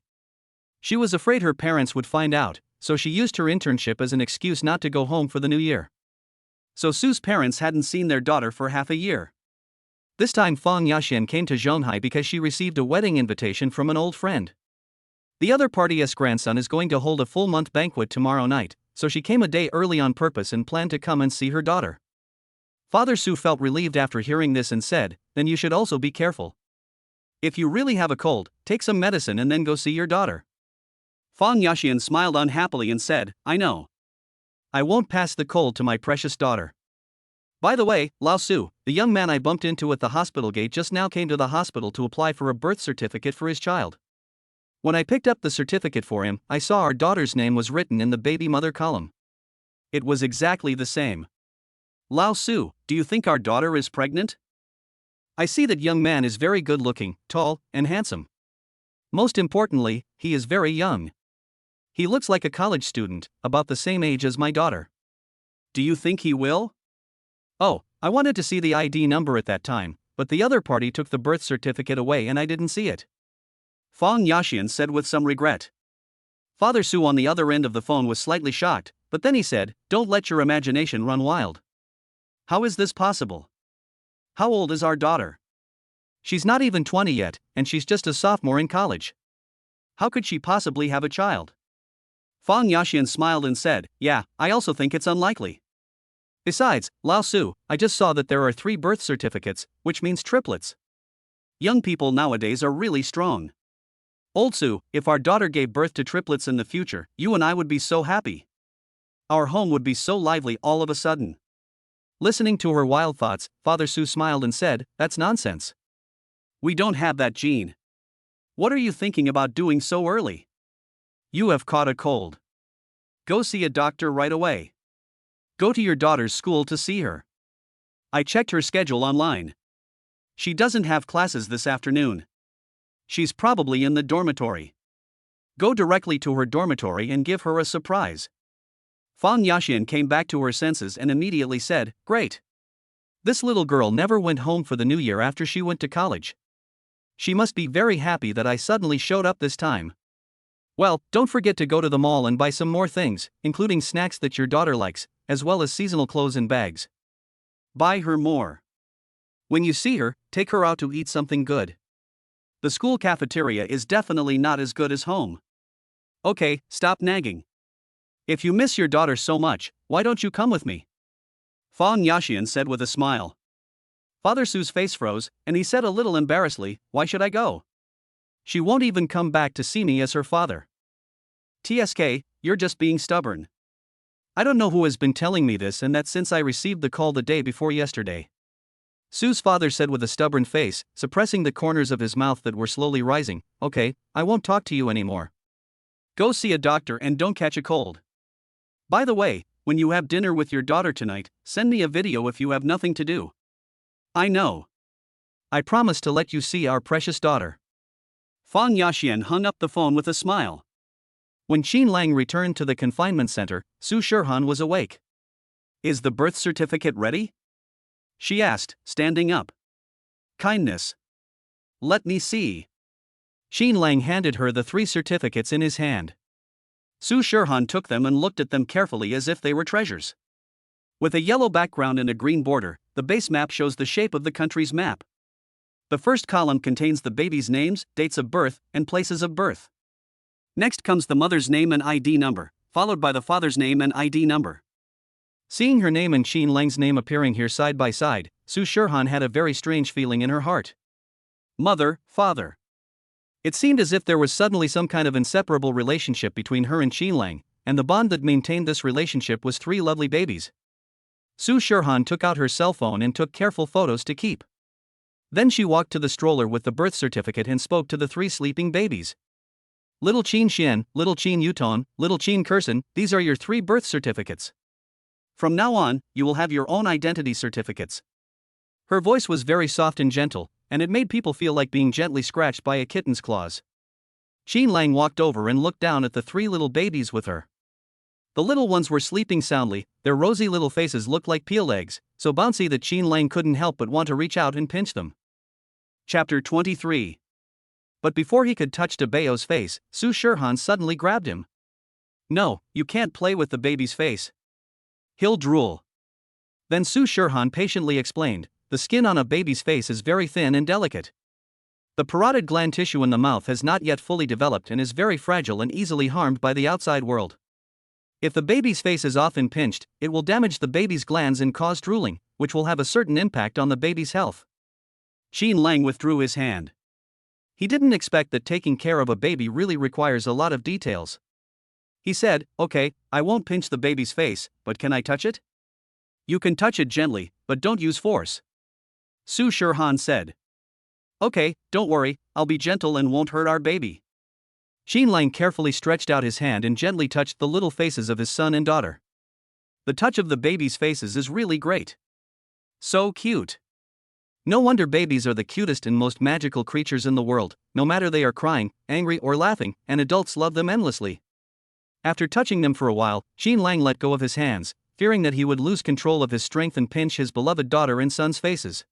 She was afraid her parents would find out, so she used her internship as an excuse not to go home for the new year. So Sue's parents hadn't seen their daughter for half a year. This time Fang Yaxian came to Zhonghai because she received a wedding invitation from an old friend. The other party's grandson is going to hold a full-month banquet tomorrow night, so she came a day early on purpose and planned to come and see her daughter. Father Su felt relieved after hearing this and said, then you should also be careful. If you really have a cold, take some medicine and then go see your daughter. Fang Yaxian smiled unhappily and said, I know. I won't pass the cold to my precious daughter. By the way, Lao Su, the young man I bumped into at the hospital gate just now came to the hospital to apply for a birth certificate for his child. When I picked up the certificate for him, I saw our daughter's name was written in the baby mother column. It was exactly the same. Lao Su, do you think our daughter is pregnant? I see that young man is very good looking, tall, and handsome. Most importantly, he is very young. He looks like a college student, about the same age as my daughter. Do you think he will? Oh, I wanted to see the ID number at that time, but the other party took the birth certificate away and I didn't see it. Fang Yaxian said with some regret. Father Su on the other end of the phone was slightly shocked, but then he said, don't let your imagination run wild. How is this possible? How old is our daughter? She's not even 20 yet, and she's just a sophomore in college. How could she possibly have a child? Fang Yaxian smiled and said, yeah, I also think it's unlikely. Besides, Lao Su, I just saw that there are 3 birth certificates, which means triplets. Young people nowadays are really strong. Old Su, if our daughter gave birth to triplets in the future, you and I would be so happy. Our home would be so lively all of a sudden. Listening to her wild thoughts, Father Su smiled and said, that's nonsense. We don't have that gene. What are you thinking about doing so early? You have caught a cold. Go see a doctor right away. Go to your daughter's school to see her. I checked her schedule online. She doesn't have classes this afternoon. She's probably in the dormitory. Go directly to her dormitory and give her a surprise. Fang Yaxian came back to her senses and immediately said, great. This little girl never went home for the new year after she went to college. She must be very happy that I suddenly showed up this time. Well, don't forget to go to the mall and buy some more things, including snacks that your daughter likes, as well as seasonal clothes and bags. Buy her more. When you see her, take her out to eat something good. The school cafeteria is definitely not as good as home. Okay, stop nagging. If you miss your daughter so much, why don't you come with me? Fang Yaxian said with a smile. Father Su's face froze, and he said a little embarrassedly, why should I go? She won't even come back to see me as her father. TSK, you're just being stubborn. I don't know who has been telling me this and that since I received the call the day before yesterday. Sue's father said with a stubborn face, suppressing the corners of his mouth that were slowly rising, okay, I won't talk to you anymore. Go see a doctor and don't catch a cold. By the way, when you have dinner with your daughter tonight, send me a video if you have nothing to do. I know. I promise to let you see our precious daughter. Fang Yaxian hung up the phone with a smile. When Qin Lang returned to the confinement center, Su Shurhan was awake. Is the birth certificate ready? She asked, standing up. Kindness. Let me see. Qin Lang handed her the 3 certificates in his hand. Su Shurhan took them and looked at them carefully as if they were treasures. With a yellow background and a green border, the base map shows the shape of the country's map. The first column contains the baby's names, dates of birth, and places of birth. Next comes the mother's name and ID number, followed by the father's name and ID number. Seeing her name and Qin Lang's name appearing here side by side, Su Shurhan had a very strange feeling in her heart. Mother, father. It seemed as if there was suddenly some kind of inseparable relationship between her and Qin Lang, and the bond that maintained this relationship was 3 lovely babies. Su Shurhan took out her cell phone and took careful photos to keep. Then she walked to the stroller with the birth certificate and spoke to the 3 sleeping babies. Little Qin Xian, Little Qin Yutong, Little Qin Kursin, these are your 3 birth certificates. From now on, you will have your own identity certificates. Her voice was very soft and gentle, and it made people feel like being gently scratched by a kitten's claws. Qin Lang walked over and looked down at the 3 little babies with her. The little ones were sleeping soundly, their rosy little faces looked like peel eggs, so bouncy that Qin Lang couldn't help but want to reach out and pinch them. Chapter 23. But before he could touch Dabeo's face, Su Shirhan suddenly grabbed him. No, you can't play with the baby's face. He'll drool. Then Su Shirhan patiently explained, the skin on a baby's face is very thin and delicate. The parotid gland tissue in the mouth has not yet fully developed and is very fragile and easily harmed by the outside world. If the baby's face is often pinched, it will damage the baby's glands and cause drooling, which will have a certain impact on the baby's health. Qin Lang withdrew his hand. He didn't expect that taking care of a baby really requires a lot of details. He said, okay, I won't pinch the baby's face, but can I touch it? You can touch it gently, but don't use force. Su Shirhan said. Okay, don't worry, I'll be gentle and won't hurt our baby. Qin Lang carefully stretched out his hand and gently touched the little faces of his son and daughter. The touch of the baby's faces is really great. So cute. No wonder babies are the cutest and most magical creatures in the world, no matter they are crying, angry or laughing, and adults love them endlessly. After touching them for a while, Qin Lang let go of his hands, fearing that he would lose control of his strength and pinch his beloved daughter and son's faces.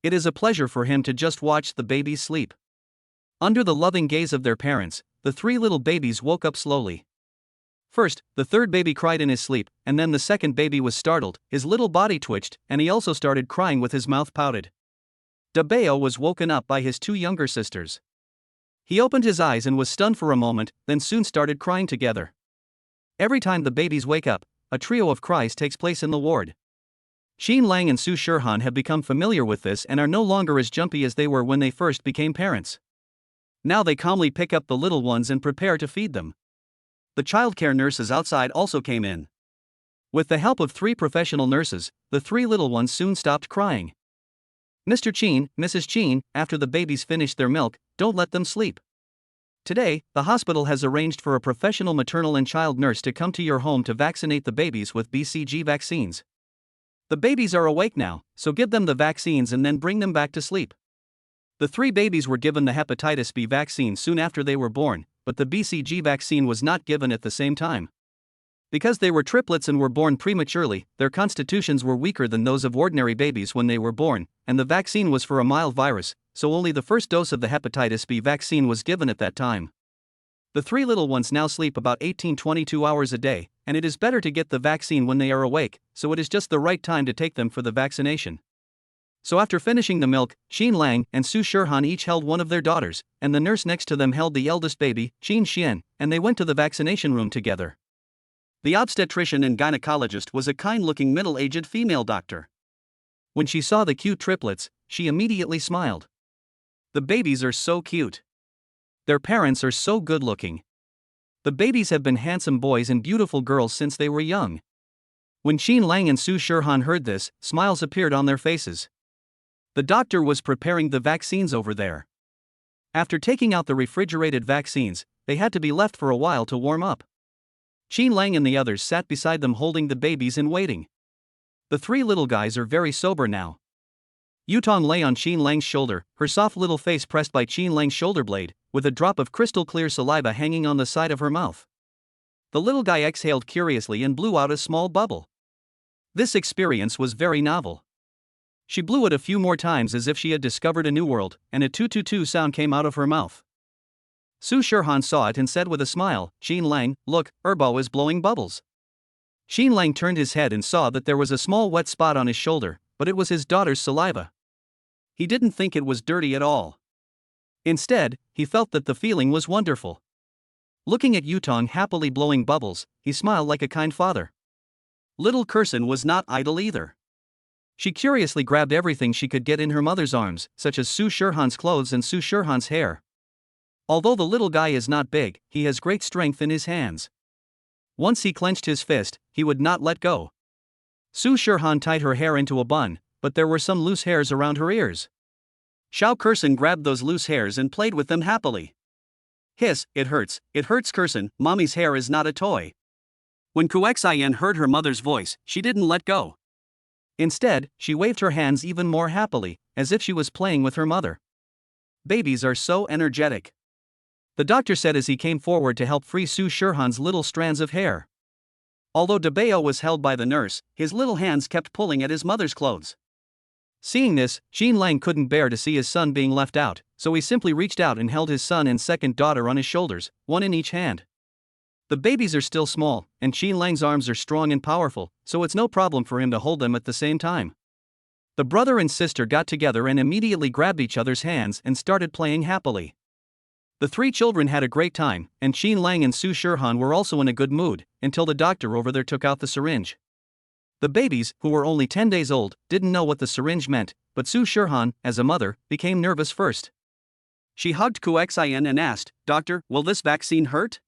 It is a pleasure for him to just watch the babies sleep. Under the loving gaze of their parents, the 3 little babies woke up slowly. First, the 3rd baby cried in his sleep, and then the 2nd baby was startled, his little body twitched, and he also started crying with his mouth pouted. Dabeo was woken up by his 2 younger sisters. He opened his eyes and was stunned for a moment, then soon started crying together. Every time the babies wake up, a trio of cries takes place in the ward. Qin Lang and Su Shirhan have become familiar with this and are no longer as jumpy as they were when they first became parents. Now they calmly pick up the little ones and prepare to feed them. The childcare nurses outside also came in. With the help of 3 professional nurses, the 3 little ones soon stopped crying. Mr. Qin, Mrs. Qin, after the babies finish their milk, don't let them sleep. Today, the hospital has arranged for a professional maternal and child nurse to come to your home to vaccinate the babies with BCG vaccines. The babies are awake now, so give them the vaccines and then bring them back to sleep. The 3 babies were given the hepatitis B vaccine soon after they were born, but the BCG vaccine was not given at the same time. Because they were triplets and were born prematurely, their constitutions were weaker than those of ordinary babies when they were born, and the vaccine was for a mild virus, so only the first dose of the hepatitis B vaccine was given at that time. The 3 little ones now sleep about 18-22 hours a day, and it is better to get the vaccine when they are awake, so it is just the right time to take them for the vaccination. So after finishing the milk, Qin Lang and Su Shirhan each held one of their daughters, and the nurse next to them held the eldest baby, Qin Xian, and they went to the vaccination room together. The obstetrician and gynecologist was a kind-looking middle-aged female doctor. When she saw the cute triplets, she immediately smiled. The babies are so cute. Their parents are so good-looking. The babies have been handsome boys and beautiful girls since they were young. When Qin Lang and Su Shirhan heard this, smiles appeared on their faces. The doctor was preparing the vaccines over there. After taking out the refrigerated vaccines, they had to be left for a while to warm up. Qin Lang and the others sat beside them holding the babies and waiting. The 3 little guys are very sober now. Yutong lay on Qin Lang's shoulder, her soft little face pressed by Qin Lang's shoulder blade, with a drop of crystal-clear saliva hanging on the side of her mouth. The little guy exhaled curiously and blew out a small bubble. This experience was very novel. She blew it a few more times as if she had discovered a new world, and a tu-tu-tu sound came out of her mouth. Su Shirhan saw it and said with a smile, Qin Lang, look, Erbo is blowing bubbles. Qin Lang turned his head and saw that there was a small wet spot on his shoulder, but it was his daughter's saliva. He didn't think it was dirty at all. Instead, he felt that the feeling was wonderful. Looking at Yutong happily blowing bubbles, he smiled like a kind father. Little Kursin was not idle either. She curiously grabbed everything she could get in her mother's arms, such as Su Shirhan's clothes and Su Shirhan's hair. Although the little guy is not big, he has great strength in his hands. Once he clenched his fist, he would not let go. Su Shirhan tied her hair into a bun, but there were some loose hairs around her ears. Xiao Kursin grabbed those loose hairs and played with them happily. Hiss, it hurts Kirsten, mommy's hair is not a toy. When Kuxin heard her mother's voice, she didn't let go. Instead, she waved her hands even more happily, as if she was playing with her mother. Babies are so energetic, the doctor said as he came forward to help free Su Shirhan's little strands of hair. Although Dabeo was held by the nurse, his little hands kept pulling at his mother's clothes. Seeing this, Jean Lang couldn't bear to see his son being left out, so he simply reached out and held his son and second daughter on his shoulders, one in each hand. The babies are still small, and Jean Lang's arms are strong and powerful, so it's no problem for him to hold them at the same time. The brother and sister got together and immediately grabbed each other's hands and started playing happily. The three children had a great time, and Jean Lang and Su Shirhan were also in a good mood, until the doctor over there took out the syringe. The babies, who were only 10 days old, didn't know what the syringe meant, but Su Shirhan, as a mother, became nervous first. She hugged Kuxin and asked, "Doctor, will this vaccine hurt?"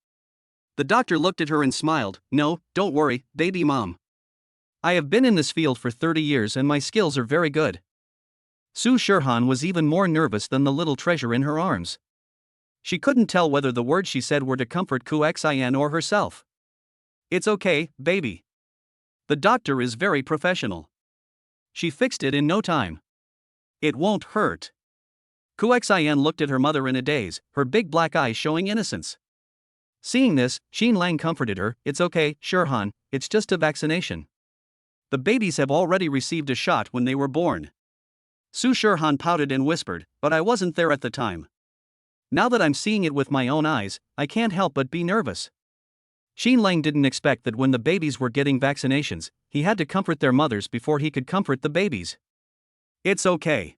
The doctor looked at her and smiled. "No, don't worry, baby mom. I have been in this field for 30 years and my skills are very good." Su Shirhan was even more nervous than the little treasure in her arms. She couldn't tell whether the words she said were to comfort Kuxin or herself. "It's okay, baby. The doctor is very professional. She fixed it in no time. It won't hurt." Kuxin looked at her mother in a daze, her big black eyes showing innocence. Seeing this, Jean Lang comforted her. "It's okay, Shirhan, it's just a vaccination. The babies have already received a shot when they were born." Su Shirhan pouted and whispered, "But I wasn't there at the time. Now that I'm seeing it with my own eyes, I can't help but be nervous." Jean Lang didn't expect that when the babies were getting vaccinations, he had to comfort their mothers before he could comfort the babies. "It's okay.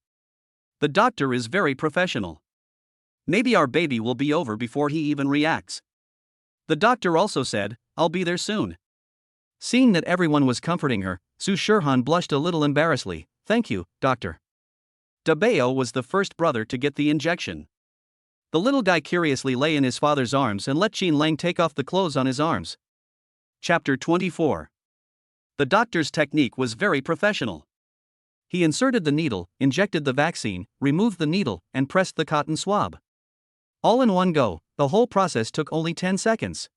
The doctor is very professional. Maybe our baby will be over before he even reacts." The doctor also said, "I'll be there soon." Seeing that everyone was comforting her, Su Shirhan blushed a little embarrassedly. "Thank you, doctor." Dabeo was the first brother to get the injection. The little guy curiously lay in his father's arms and let Jean Lang take off the clothes on his arms. Chapter 24. The doctor's technique was very professional. He inserted the needle, injected the vaccine, removed the needle, and pressed the cotton swab. All in one go, the whole process took only 10 seconds.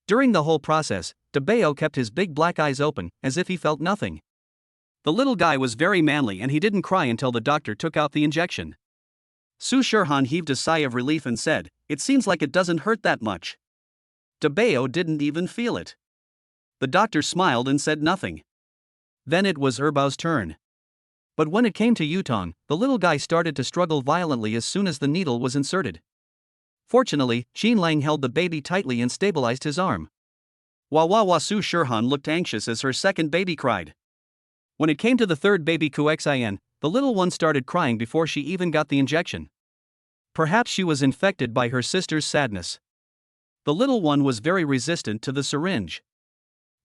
During the whole process, Dabeo kept his big black eyes open, as if he felt nothing. The little guy was very manly and he didn't cry until the doctor took out the injection. Su Shirhan heaved a sigh of relief and said, "It seems like it doesn't hurt that much." Dabeo didn't even feel it. The doctor smiled and said nothing. Then it was Erbao's turn. But when it came to Yutong, the little guy started to struggle violently as soon as the needle was inserted. Fortunately, Jean Lang held the baby tightly and stabilized his arm. Wawawa Su Shirhan looked anxious as her second baby cried. When it came to the third baby Kuxin, the little one started crying before she even got the injection. Perhaps she was infected by her sister's sadness. The little one was very resistant to the syringe.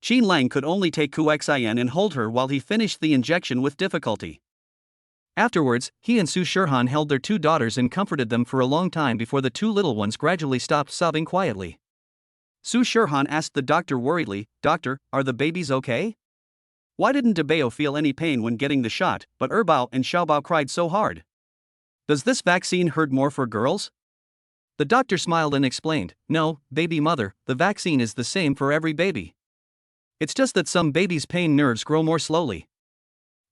Jean Lang could only take Kuxin and hold her while he finished the injection with difficulty. Afterwards, he and Su Shirhan held their two daughters and comforted them for a long time before the two little ones gradually stopped sobbing quietly. Su Shirhan asked the doctor worriedly, "Doctor, are the babies okay? Why didn't Dabeo feel any pain when getting the shot, but Erbao and Xiaobao cried so hard? Does this vaccine hurt more for girls?" The doctor smiled and explained, "No, baby mother, the vaccine is the same for every baby. It's just that some babies' pain nerves grow more slowly.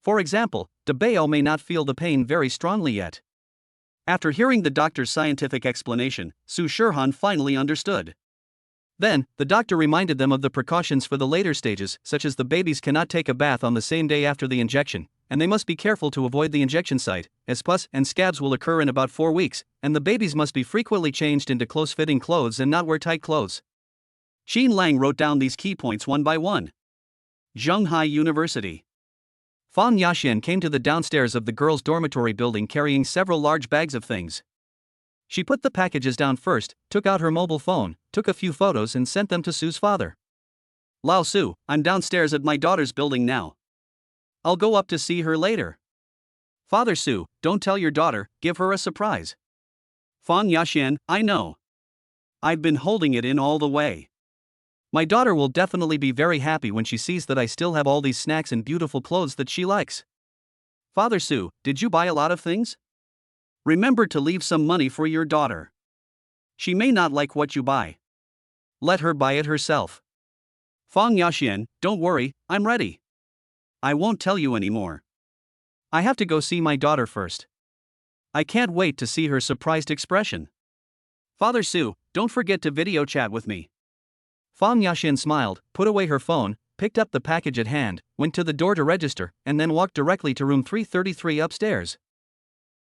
For example, Dabeo may not feel the pain very strongly yet." After hearing the doctor's scientific explanation, Su Shirhan finally understood. Then, the doctor reminded them of the precautions for the later stages, such as the babies cannot take a bath on the same day after the injection, and they must be careful to avoid the injection site, as pus and scabs will occur in about 4 weeks, and the babies must be frequently changed into close-fitting clothes and not wear tight clothes. Jean Lang wrote down these key points one by one. Zhonghai University. Fan Yaxian came to the downstairs of the girls' dormitory building carrying several large bags of things. She put the packages down first, took out her mobile phone, took a few photos and sent them to Su's father. "Lao Su, I'm downstairs at my daughter's building now. I'll go up to see her later." "Father Su, don't tell your daughter, give her a surprise." "Fan Yaxian, I know. I've been holding it in all the way. My daughter will definitely be very happy when she sees that I still have all these snacks and beautiful clothes that she likes." "Father Su, did you buy a lot of things? Remember to leave some money for your daughter." She may not like what you buy. Let her buy it herself. Fang Yaxian, don't worry, I'm ready. I won't tell you anymore. I have to go see my daughter first. I can't wait to see her surprised expression. Father Su, don't forget to video chat with me. Fang Yaxian smiled, put away her phone, picked up the package at hand, went to the door to register, and then walked directly to room 333 upstairs.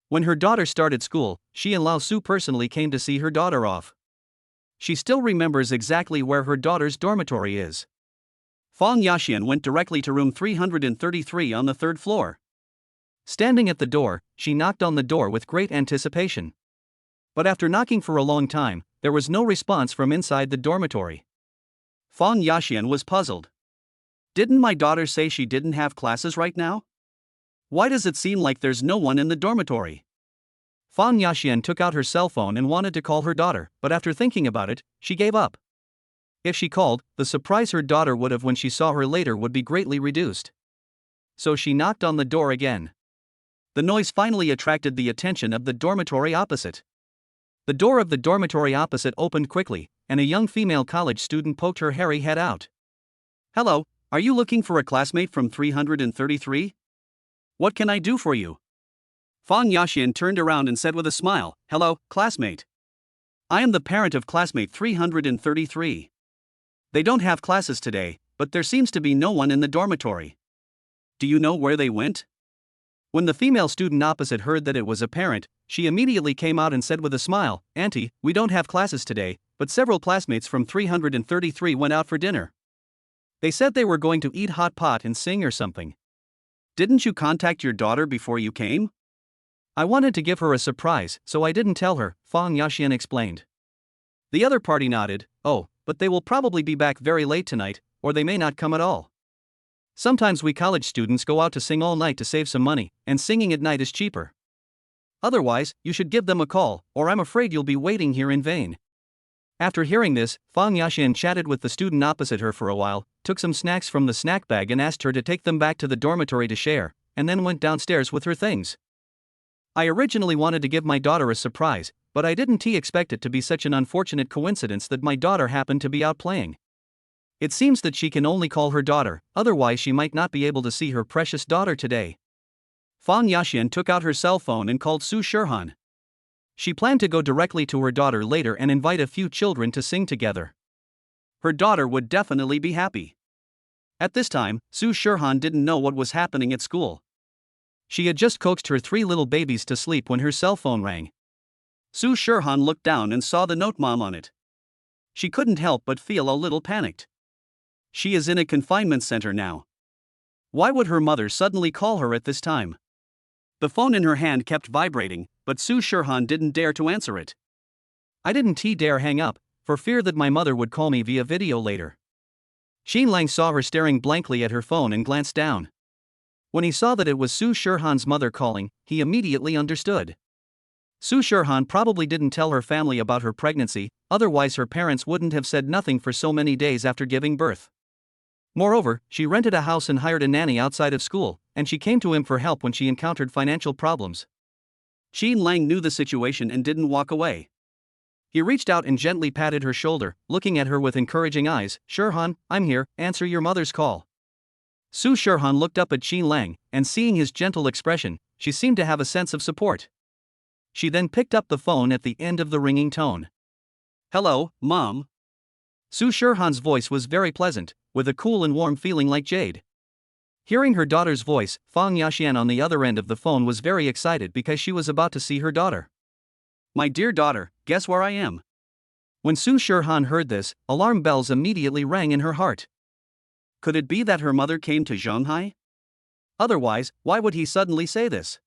When her daughter started school, she and Lao Su personally came to see her daughter off. She still remembers exactly where her daughter's dormitory is. Fang Yaxian went directly to room 333 on the third floor. Standing at the door, she knocked on the door with great anticipation. But after knocking for a long time, there was no response from inside the dormitory. Fang Yaxian was puzzled. Didn't my daughter say she didn't have classes right now? Why does it seem like there's no one in the dormitory? Fang Yaxian took out her cell phone and wanted to call her daughter, but after thinking about it, she gave up. If she called, the surprise her daughter would have when she saw her later would be greatly reduced. So she knocked on the door again. The noise finally attracted the attention of the dormitory opposite. The door of the dormitory opposite opened quickly, and a young female college student poked her hairy head out. Hello, are you looking for a classmate from 333? What can I do for you? Fang Yaxian turned around and said with a smile, Hello, classmate. I am the parent of classmate 333. They don't have classes today, but there seems to be no one in the dormitory. Do you know where they went? When the female student opposite heard that it was a parent, she immediately came out and said with a smile, Auntie, we don't have classes today, but several classmates from 333 went out for dinner. They said they were going to eat hot pot and sing or something. Didn't you contact your daughter before you came? I wanted to give her a surprise, so I didn't tell her, Fang Yaxian explained. The other party nodded, Oh, but they will probably be back very late tonight, or they may not come at all. Sometimes we college students go out to sing all night to save some money, and singing at night is cheaper. Otherwise, you should give them a call, or I'm afraid you'll be waiting here in vain. After hearing this, Fang Yaxian chatted with the student opposite her for a while, took some snacks from the snack bag and asked her to take them back to the dormitory to share, and then went downstairs with her things. I originally wanted to give my daughter a surprise, but I didn't expect it to be such an unfortunate coincidence that my daughter happened to be out playing. It seems that she can only call her daughter, otherwise she might not be able to see her precious daughter today. Fang Yaxian took out her cell phone and called Su Shirhan. She planned to go directly to her daughter later and invite a few children to sing together. Her daughter would definitely be happy. At this time, Su Shirhan didn't know what was happening at school. She had just coaxed her 3 little babies to sleep when her cell phone rang. Su Shirhan looked down and saw the note mom on it. She couldn't help but feel a little panicked. She is in a confinement center now. Why would her mother suddenly call her at this time? The phone in her hand kept vibrating, but Su Shirhan didn't dare to answer it. I didn't dare hang up, for fear that my mother would call me via video later. Xin Lang saw her staring blankly at her phone and glanced down. When he saw that it was Su Shirhan's mother calling, he immediately understood. Su Shirhan probably didn't tell her family about her pregnancy, otherwise her parents wouldn't have said nothing for so many days after giving birth. Moreover, she rented a house and hired a nanny outside of school, and she came to him for help when she encountered financial problems. Xin Lang knew the situation and didn't walk away. He reached out and gently patted her shoulder, looking at her with encouraging eyes. Shirhan, I'm here, answer your mother's call. Su Shirhan looked up at Xin Lang, and seeing his gentle expression, she seemed to have a sense of support. She then picked up the phone at the end of the ringing tone. Hello, Mom. Su Shirhan's voice was very pleasant, with a cool and warm feeling like jade. Hearing her daughter's voice, Fang Yaxian on the other end of the phone was very excited because she was about to see her daughter. My dear daughter, guess where I am? When Su Shirhan heard this, alarm bells immediately rang in her heart. Could it be that her mother came to Shanghai? Otherwise, why would he suddenly say this?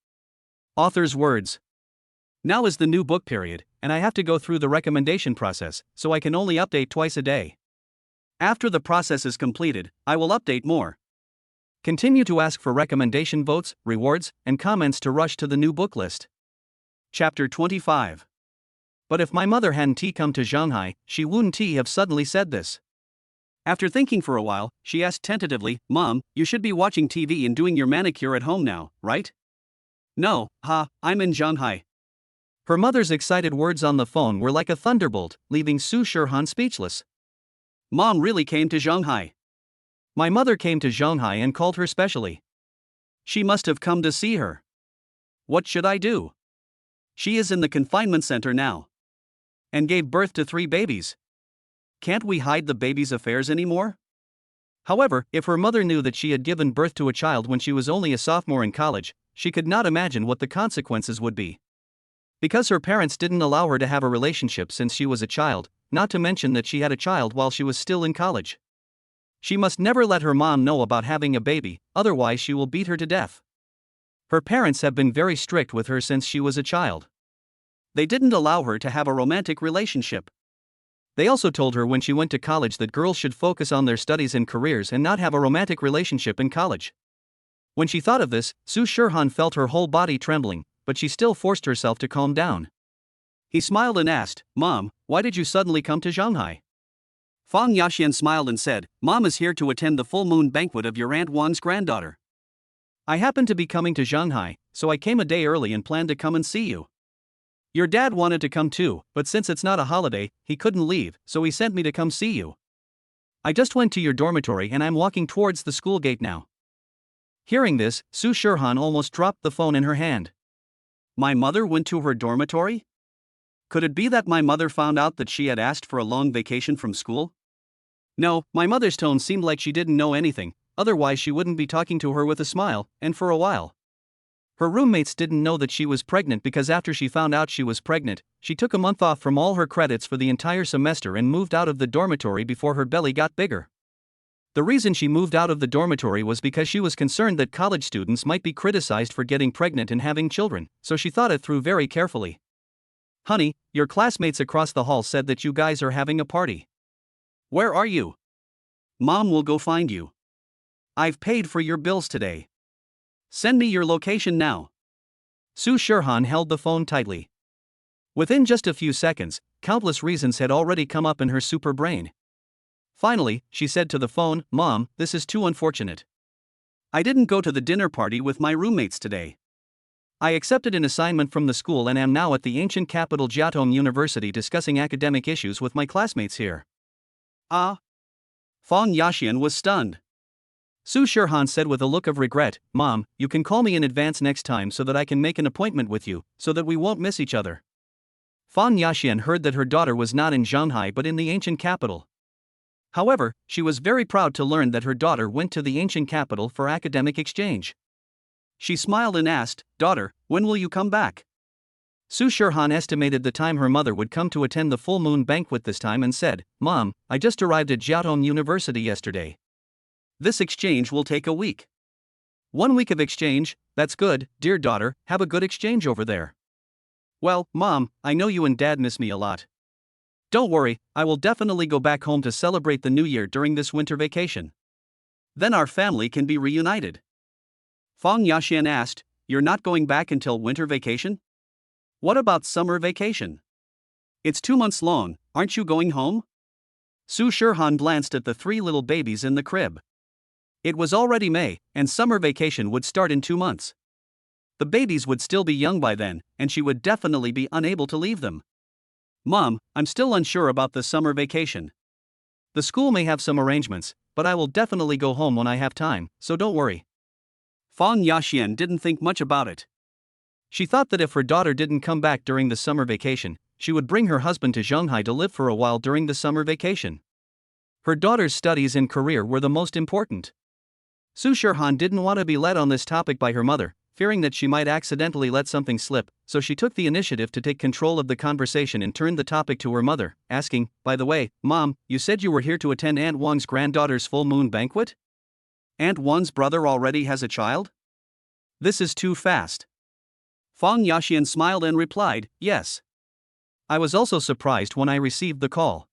Author's words. Now is the new book period, and I have to go through the recommendation process, so I can only update twice a day. After the process is completed, I will update more. Continue to ask for recommendation votes, rewards, and comments to rush to the new book list. Chapter 25. But if my mother hadn't come to Shanghai, she wouldn't have suddenly said this. After thinking for a while, she asked tentatively, Mom, you should be watching TV and doing your manicure at home now, right? No, I'm in Shanghai. Her mother's excited words on the phone were like a thunderbolt, leaving Su Shirhan speechless. Mom really came to Shanghai. My mother came to Shanghai and called her specially. She must have come to see her. What should I do? She is in the confinement center now. And gave birth to 3 babies. Can't we hide the baby's affairs anymore? However, if her mother knew that she had given birth to a child when she was only a sophomore in college, she could not imagine what the consequences would be. Because her parents didn't allow her to have a relationship since she was a child, not to mention that she had a child while she was still in college. She must never let her mom know about having a baby, otherwise she will beat her to death. Her parents have been very strict with her since she was a child. They didn't allow her to have a romantic relationship. They also told her when she went to college that girls should focus on their studies and careers and not have a romantic relationship in college. When she thought of this, Su Shirhan felt her whole body trembling, but she still forced herself to calm down. He smiled and asked, Mom, why did you suddenly come to Shanghai? Fang Yaxian smiled and said, Mom is here to attend the full moon banquet of your Aunt Wan's granddaughter. I happened to be coming to Shanghai, so I came a day early and planned to come and see you. Your dad wanted to come too, but since it's not a holiday, he couldn't leave, so he sent me to come see you. I just went to your dormitory and I'm walking towards the school gate now. Hearing this, Su Shirhan almost dropped the phone in her hand. My mother went to her dormitory? Could it be that my mother found out that she had asked for a long vacation from school? No, my mother's tone seemed like she didn't know anything, otherwise she wouldn't be talking to her with a smile, and for a while. Her roommates didn't know that she was pregnant because after she found out she was pregnant, she took a month off from all her credits for the entire semester and moved out of the dormitory before her belly got bigger. The reason she moved out of the dormitory was because she was concerned that college students might be criticized for getting pregnant and having children, so she thought it through very carefully. Honey, your classmates across the hall said that you guys are having a party. Where are you? Mom will go find you. I've paid for your bills today. Send me your location now. Su Shirhan held the phone tightly. Within just a few seconds, countless reasons had already come up in her super brain. Finally, she said to the phone, Mom, this is too unfortunate. I didn't go to the dinner party with my roommates today. I accepted an assignment from the school and am now at the ancient capital Jiaotong University discussing academic issues with my classmates here. Ah. Fang Yaxian was stunned. Su Shirhan said with a look of regret, Mom, you can call me in advance next time so that I can make an appointment with you, so that we won't miss each other. Fang Yaxian heard that her daughter was not in Shanghai but in the ancient capital. However, she was very proud to learn that her daughter went to the ancient capital for academic exchange. She smiled and asked, Daughter, when will you come back? Su Shirhan estimated the time her mother would come to attend the full moon banquet this time and said, Mom, I just arrived at Jiaotong University yesterday. This exchange will take a week. 1 week of exchange, that's good, dear daughter, have a good exchange over there. Well, Mom, I know you and Dad miss me a lot. Don't worry, I will definitely go back home to celebrate the new year during this winter vacation. Then our family can be reunited. Fang Yaxian asked, You're not going back until winter vacation? What about summer vacation? It's 2 months long, aren't you going home? Su Shirhan glanced at the 3 little babies in the crib. It was already May, and summer vacation would start in 2 months. The babies would still be young by then, and she would definitely be unable to leave them. Mom, I'm still unsure about the summer vacation. The school may have some arrangements, but I will definitely go home when I have time, so don't worry. Fang Yaxian didn't think much about it. She thought that if her daughter didn't come back during the summer vacation, she would bring her husband to Shanghai to live for a while during the summer vacation. Her daughter's studies and career were the most important. Su Shirhan didn't want to be led on this topic by her mother, fearing that she might accidentally let something slip, so she took the initiative to take control of the conversation and turned the topic to her mother, asking, By the way, Mom, you said you were here to attend Aunt Wang's granddaughter's full moon banquet? Aunt Wan's brother already has a child? This is too fast. Fang Yaxian smiled and replied, Yes. I was also surprised when I received the call.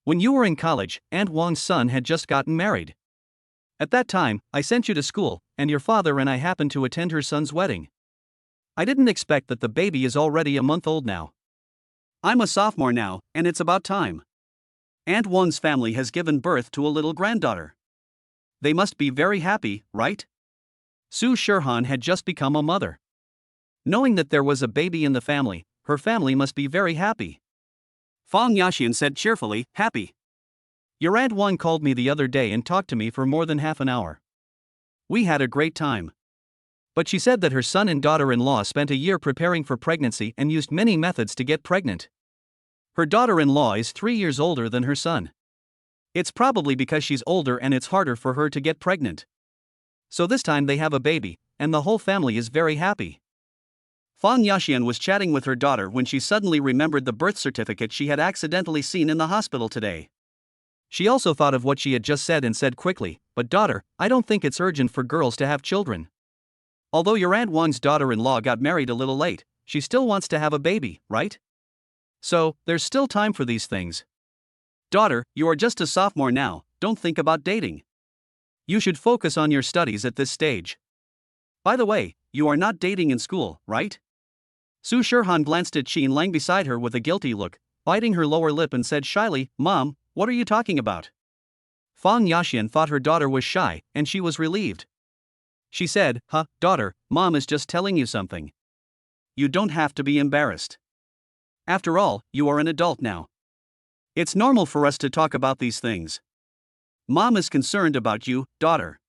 When you were in college, Aunt Wang's son had just gotten married. At that time, I sent you to school, and your father and I happened to attend her son's wedding. I didn't expect that the baby is already a month old now. I'm a sophomore now, and it's about time. Aunt Wan's family has given birth to a little granddaughter. They must be very happy, right? Su Shirhan had just become a mother. Knowing that there was a baby in the family, her family must be very happy. Fang Yaxian said cheerfully, happy. Your Aunt Wang called me the other day and talked to me for more than half an hour. We had a great time. But she said that her son and daughter-in-law spent a year preparing for pregnancy and used many methods to get pregnant. Her daughter-in-law is 3 years older than her son. It's probably because she's older and it's harder for her to get pregnant. So this time they have a baby, and the whole family is very happy. Fang Yaxian was chatting with her daughter when she suddenly remembered the birth certificate she had accidentally seen in the hospital today. She also thought of what she had just said and said quickly, but daughter, I don't think it's urgent for girls to have children. Although your Aunt Wang's daughter-in-law got married a little late, she still wants to have a baby, right? So, there's still time for these things. Daughter, you are just a sophomore now, don't think about dating. You should focus on your studies at this stage. By the way, you are not dating in school, right? Su Shirhan glanced at Qin Lang beside her with a guilty look, biting her lower lip and said shyly, Mom, what are you talking about? Fang Yaxian thought her daughter was shy, and she was relieved. She said, daughter, Mom is just telling you something. You don't have to be embarrassed. After all, you are an adult now. It's normal for us to talk about these things. Mom is concerned about you, daughter.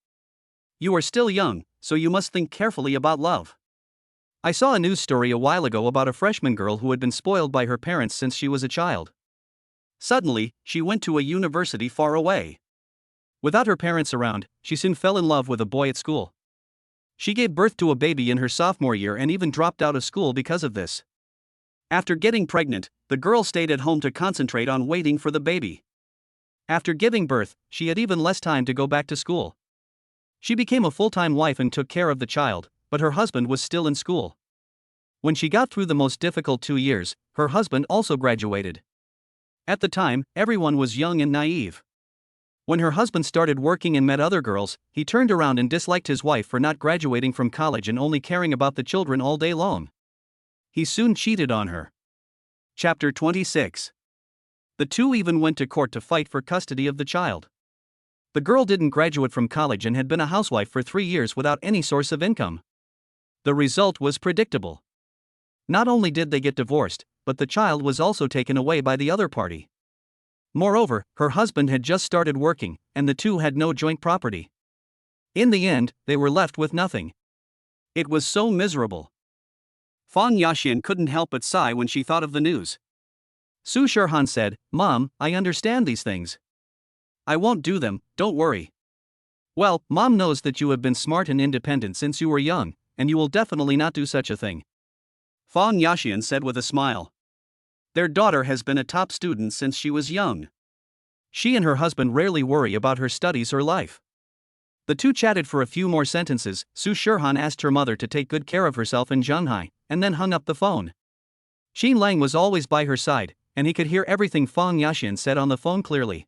You are still young, so you must think carefully about love. I saw a news story a while ago about a freshman girl who had been spoiled by her parents since she was a child. Suddenly, she went to a university far away. Without her parents around, she soon fell in love with a boy at school. She gave birth to a baby in her sophomore year and even dropped out of school because of this. After getting pregnant, the girl stayed at home to concentrate on waiting for the baby. After giving birth, she had even less time to go back to school. She became a full-time wife and took care of the child, but her husband was still in school. When she got through the most difficult 2 years, her husband also graduated. At the time, everyone was young and naive. When her husband started working and met other girls, he turned around and disliked his wife for not graduating from college and only caring about the children all day long. He soon cheated on her. Chapter 26. The two even went to court to fight for custody of the child. The girl didn't graduate from college and had been a housewife for 3 years without any source of income. The result was predictable. Not only did they get divorced, but the child was also taken away by the other party. Moreover, her husband had just started working, and the two had no joint property. In the end, they were left with nothing. It was so miserable. Fang Yaxian couldn't help but sigh when she thought of the news. Su Shirhan said, Mom, I understand these things. I won't do them, don't worry. Well, Mom knows that you have been smart and independent since you were young, and you will definitely not do such a thing. Fang Yaxian said with a smile. Their daughter has been a top student since she was young. She and her husband rarely worry about her studies or life. The two chatted for a few more sentences. Su Shirhan asked her mother to take good care of herself in Zhanghai, and then hung up the phone. Qin Lang was always by her side, and he could hear everything Fang Yaxian said on the phone clearly.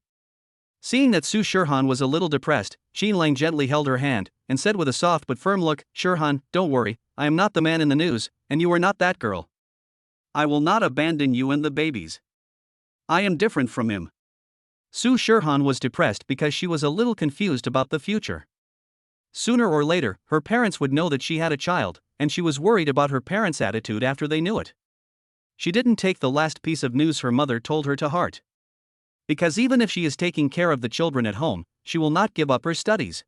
Seeing that Su Shirhan was a little depressed, Qin Lang gently held her hand, and said with a soft but firm look, Shirhan, don't worry, I am not the man in the news, and you are not that girl. I will not abandon you and the babies. I am different from him. Su Shirhan was depressed because she was a little confused about the future. Sooner or later, her parents would know that she had a child, and she was worried about her parents' attitude after they knew it. She didn't take the last piece of news her mother told her to heart. Because even if she is taking care of the children at home, she will not give up her studies.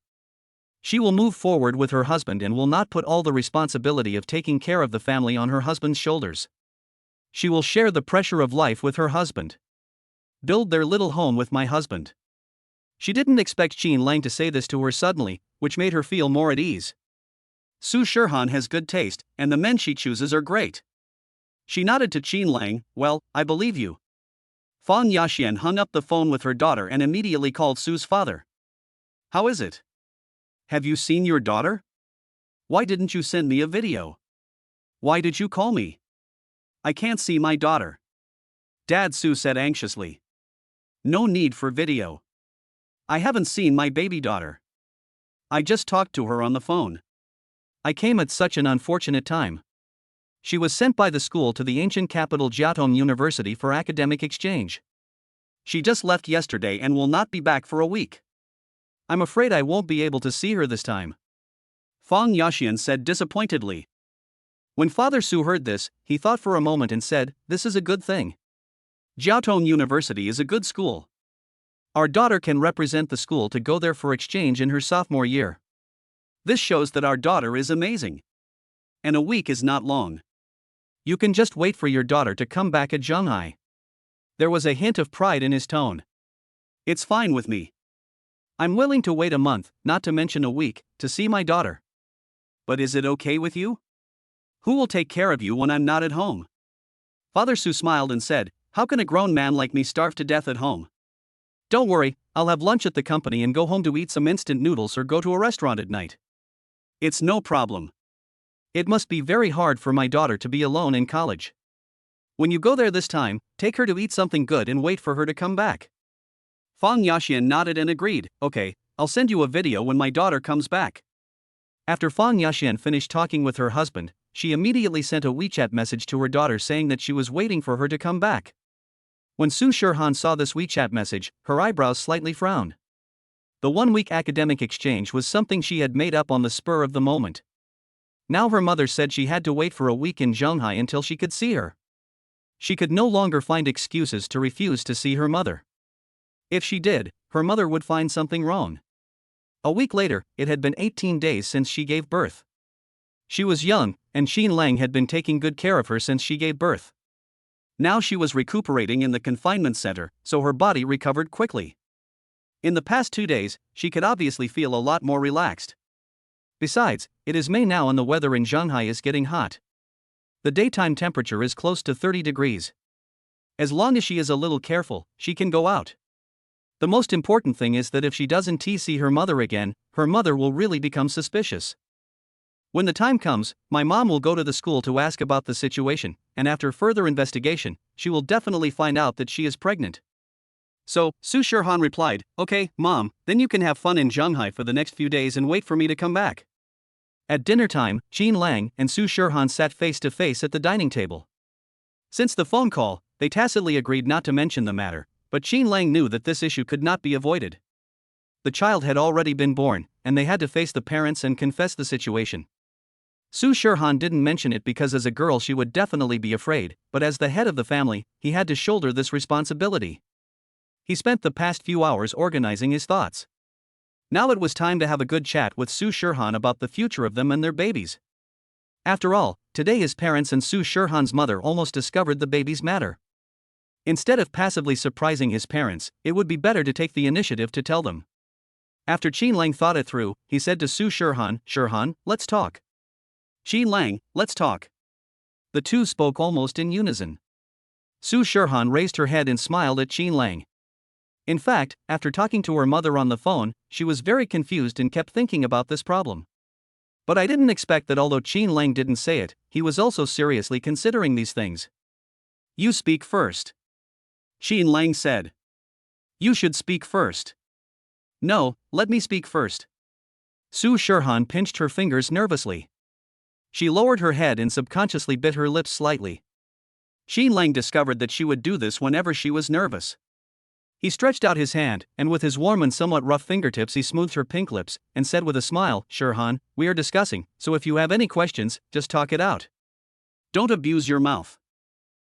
She will move forward with her husband and will not put all the responsibility of taking care of the family on her husband's shoulders. She will share the pressure of life with her husband. Build their little home with my husband. She didn't expect Qin Lang to say this to her suddenly, which made her feel more at ease. Su Shirhan has good taste, and the men she chooses are great. She nodded to Qin Lang, well, I believe you. Fang Yaxian hung up the phone with her daughter and immediately called Su's father. How is it? Have you seen your daughter? Why didn't you send me a video? Why did you call me? I can't see my daughter. Dad, Su said anxiously. No need for video. I haven't seen my baby daughter. I just talked to her on the phone. I came at such an unfortunate time. She was sent by the school to the ancient capital Jiaotong University for academic exchange. She just left yesterday and will not be back for a week. I'm afraid I won't be able to see her this time. Fang Yaxian said disappointedly. When Father Su heard this, he thought for a moment and said, "This is a good thing. Jiaotong University is a good school. Our daughter can represent the school to go there for exchange in her sophomore year. This shows that our daughter is amazing. And a week is not long. You can just wait for your daughter to come back at Zhonghai." There was a hint of pride in his tone. It's fine with me. I'm willing to wait a month, not to mention a week, to see my daughter. But is it okay with you? Who will take care of you when I'm not at home? Father Su smiled and said, "How can a grown man like me starve to death at home? Don't worry, I'll have lunch at the company and go home to eat some instant noodles or go to a restaurant at night." It's no problem. It must be very hard for my daughter to be alone in college. When you go there this time, take her to eat something good and wait for her to come back. Fang Yaxian nodded and agreed. "Okay, I'll send you a video when my daughter comes back." After Fang Yaxian finished talking with her husband, she immediately sent a WeChat message to her daughter saying that she was waiting for her to come back. When Su Shirhan saw this WeChat message, her eyebrows slightly frowned. The 1-week academic exchange was something she had made up on the spur of the moment. Now her mother said she had to wait for a week in Zhonghai until she could see her. She could no longer find excuses to refuse to see her mother. If she did, her mother would find something wrong. A week later, it had been 18 days since she gave birth. She was young, and Xin Lang had been taking good care of her since she gave birth. Now she was recuperating in the confinement center, so her body recovered quickly. In the past 2 days, she could obviously feel a lot more relaxed. Besides, it is May now and the weather in Shanghai is getting hot. The daytime temperature is close to 30 degrees. As long as she is a little careful, she can go out. The most important thing is that if she doesn't see her mother again, her mother will really become suspicious. When the time comes, my mom will go to the school to ask about the situation, and after further investigation, she will definitely find out that she is pregnant. So, Su Shirhan replied, "Okay, Mom, then you can have fun in Shanghai for the next few days and wait for me to come back." At dinner time, Xin Lang and Su Shirhan sat face to face at the dining table. Since the phone call, they tacitly agreed not to mention the matter, but Xin Lang knew that this issue could not be avoided. The child had already been born, and they had to face the parents and confess the situation. Su Shirhan didn't mention it because as a girl she would definitely be afraid, but as the head of the family, he had to shoulder this responsibility. He spent the past few hours organizing his thoughts. Now it was time to have a good chat with Su Shirhan about the future of them and their babies. After all, today his parents and Su Shirhan's mother almost discovered the baby's matter. Instead of passively surprising his parents, it would be better to take the initiative to tell them. After Xin Lang thought it through, he said to Su Shirhan, "Shirhan, let's talk." "Xin Lang, let's talk." The two spoke almost in unison. Su Shirhan raised her head and smiled at Xin Lang. In fact, after talking to her mother on the phone, she was very confused and kept thinking about this problem. But I didn't expect that although Xin Lang didn't say it, he was also seriously considering these things. "You speak first," Xin Lang said. "You should speak first." "No, let me speak first." Su Shirhan pinched her fingers nervously. She lowered her head and subconsciously bit her lips slightly. Xin Lang discovered that she would do this whenever she was nervous. He stretched out his hand, and with his warm and somewhat rough fingertips he smoothed her pink lips, and said with a smile, "Shirhan, we are discussing, so if you have any questions, just talk it out. Don't abuse your mouth.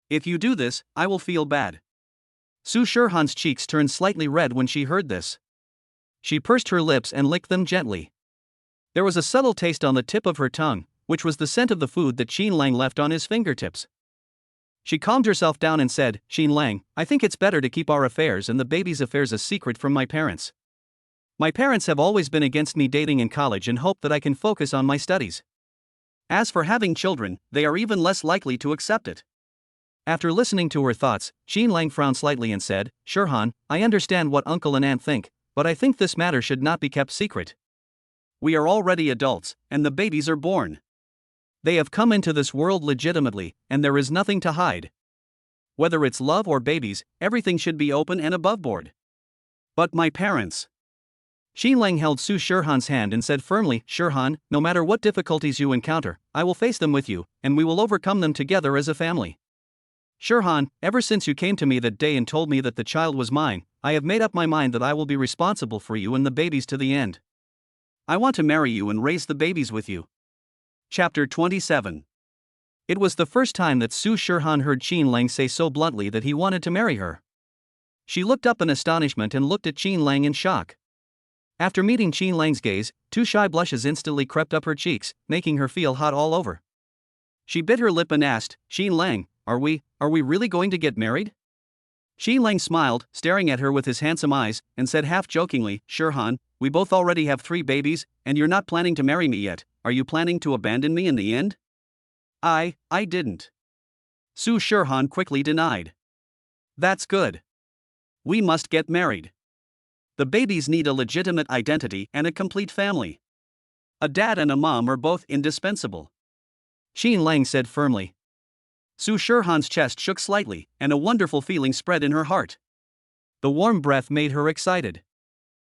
If you do this, I will feel bad." Su Shirhan's cheeks turned slightly red when she heard this. She pursed her lips and licked them gently. There was a subtle taste on the tip of her tongue, which was the scent of the food that Xin Lang left on his fingertips. She calmed herself down and said, "Xin Lang, I think it's better to keep our affairs and the baby's affairs a secret from my parents. My parents have always been against me dating in college and hope that I can focus on my studies. As for having children, they are even less likely to accept it." After listening to her thoughts, Xin Lang frowned slightly and said, "Shirhan, I understand what uncle and aunt think, but I think this matter should not be kept secret. We are already adults, and the babies are born. They have come into this world legitimately, and there is nothing to hide. Whether it's love or babies, everything should be open and aboveboard." "But my parents..." Xin Lang held Su Shirhan's hand and said firmly, "Shirhan, no matter what difficulties you encounter, I will face them with you, and we will overcome them together as a family. Shirhan, ever since you came to me that day and told me that the child was mine, I have made up my mind that I will be responsible for you and the babies to the end. I want to marry you and raise the babies with you." Chapter 27. It was the first time that Su Shirhan heard Qin Lang say so bluntly that he wanted to marry her. She looked up in astonishment and looked at Qin Lang in shock. After meeting Qin Lang's gaze, 2 shy blushes instantly crept up her cheeks, making her feel hot all over. She bit her lip and asked, "Qin Lang, are we really going to get married?" Qin Lang smiled, staring at her with his handsome eyes, and said half-jokingly, "Shirhan, we both already have 3 babies, and you're not planning to marry me yet. Are you planning to abandon me in the end?" I didn't." Su Shirhan quickly denied. "That's good. We must get married. The babies need a legitimate identity and a complete family. A dad and a mom are both indispensable," Qin Lang said firmly. Su Shirhan's chest shook slightly, and a wonderful feeling spread in her heart. The warm breath made her excited.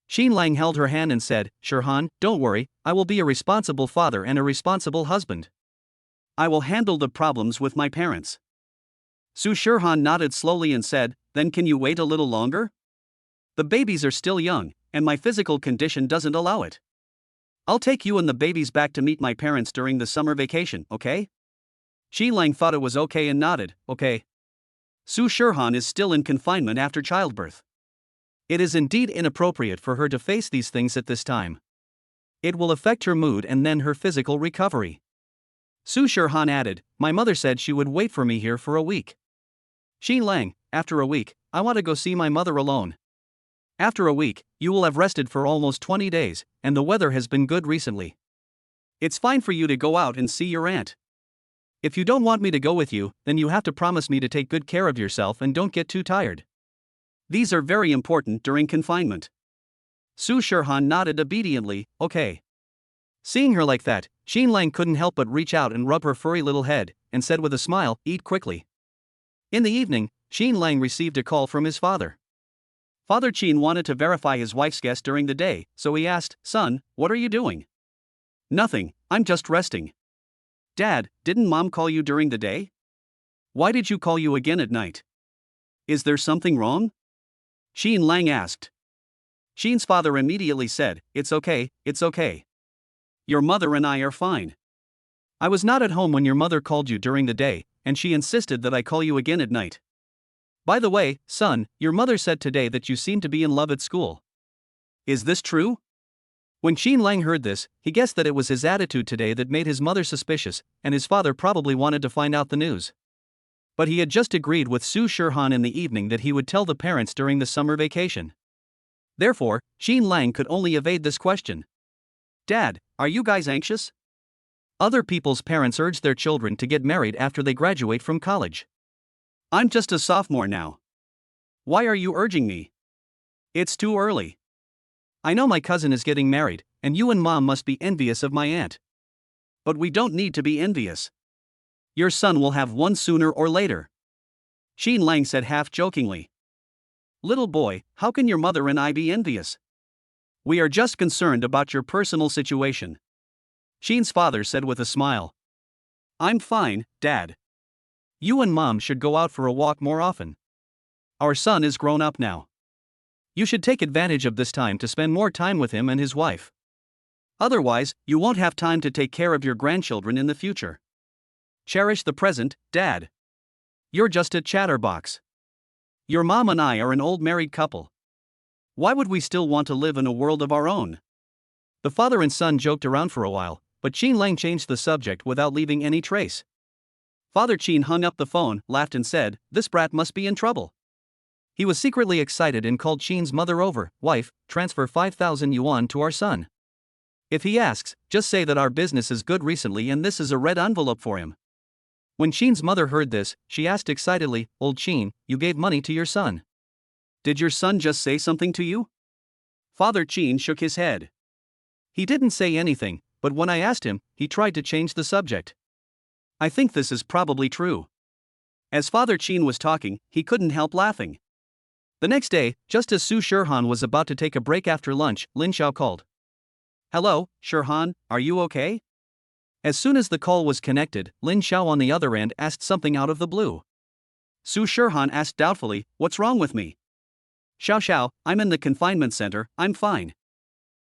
Qin Lang held her hand and said, "Shirhan, don't worry, I will be a responsible father and a responsible husband. I will handle the problems with my parents." Su Shirhan nodded slowly and said, "Then can you wait a little longer? The babies are still young, and my physical condition doesn't allow it. I'll take you and the babies back to meet my parents during the summer vacation, okay?" Qin Lang thought it was okay and nodded, "Okay." Su Shirhan is still in confinement after childbirth. It is indeed inappropriate for her to face these things at this time. It will affect her mood and then her physical recovery. Su Shirhan added, "My mother said she would wait for me here for a week." Qin Lang, after a week, I want to go see my mother alone. After a week, you will have rested for almost 20 days, and the weather has been good recently. It's fine for you to go out and see your aunt. If you don't want me to go with you, then you have to promise me to take good care of yourself and don't get too tired. These are very important during confinement. Su Shirhan nodded obediently, "Okay." Seeing her like that, Qin Lang couldn't help but reach out and rub her furry little head, and said with a smile, "Eat quickly." In the evening, Qin Lang received a call from his father. Father Qin wanted to verify his wife's guess during the day, so he asked, "Son, what are you doing?" "Nothing, I'm just resting." "Dad, didn't Mom call you during the day? Why did you call you again at night? Is there something wrong?" Qin Lang asked. Qin's father immediately said, it's okay. Your mother and I are fine. I was not at home when your mother called you during the day, and she insisted that I call you again at night. By the way, son, your mother said today that you seem to be in love at school. Is this true?" When Qin Lang heard this, he guessed that it was his attitude today that made his mother suspicious, and his father probably wanted to find out the news. But he had just agreed with Su Shirhan in the evening that he would tell the parents during the summer vacation. Therefore, Qin Lang could only evade this question. "Dad, are you guys anxious? Other people's parents urge their children to get married after they graduate from college. I'm just a sophomore now. Why are you urging me? It's too early. I know my cousin is getting married, and you and Mom must be envious of my aunt. But we don't need to be envious. Your son will have one sooner or later," Qin Lang said half-jokingly. "Little boy, how can your mother and I be envious? We are just concerned about your personal situation," Qin's father said with a smile. "I'm fine, Dad. You and Mom should go out for a walk more often. Our son is grown up now. You should take advantage of this time to spend more time with him and his wife. Otherwise, you won't have time to take care of your grandchildren in the future. Cherish the present, Dad. You're just a chatterbox. Your mom and I are an old married couple. Why would we still want to live in a world of our own?" The father and son joked around for a while, but Qin Lang changed the subject without leaving any trace. Father Qin hung up the phone, laughed and said, "This brat must be in trouble." He was secretly excited and called Qin's mother over. "Wife, transfer 5,000 yuan to our son. If he asks, just say that our business is good recently and this is a red envelope for him." When Qin's mother heard this, she asked excitedly, "Old Qin, you gave money to your son. Did your son just say something to you?" Father Qin shook his head. "He didn't say anything, but when I asked him, he tried to change the subject. I think this is probably true." As Father Qin was talking, he couldn't help laughing. The next day, just as Su Shirhan was about to take a break after lunch, Lin Xiao called. "Hello, Shirhan, are you okay?" As soon as the call was connected, Lin Xiao on the other end asked something out of the blue. Su Shirhan asked doubtfully, "What's wrong with me?" Xiao, I'm in the confinement center, I'm fine."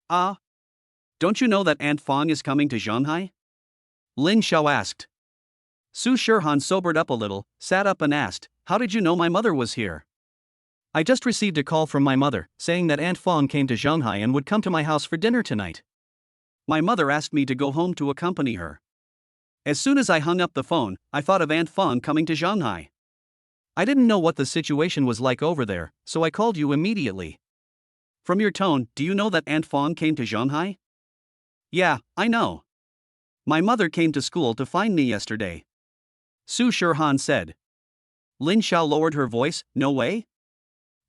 "Ah? Don't you know that Aunt Fong is coming to Shanghai?" Lin Xiao asked. Su Shirhan sobered up a little, sat up and asked, "How did you know my mother was here?" I just received a call from my mother, saying that Aunt Fong came to Shanghai and would come to my house for dinner tonight. My mother asked me to go home to accompany her. As soon as I hung up the phone, I thought of Aunt Fong coming to Shanghai. I didn't know what the situation was like over there, so I called you immediately. From your tone, do you know that Aunt Fong came to Shanghai? Yeah, I know. My mother came to school to find me yesterday. Su Shirhan said. Lin Xiao lowered her voice, "No way?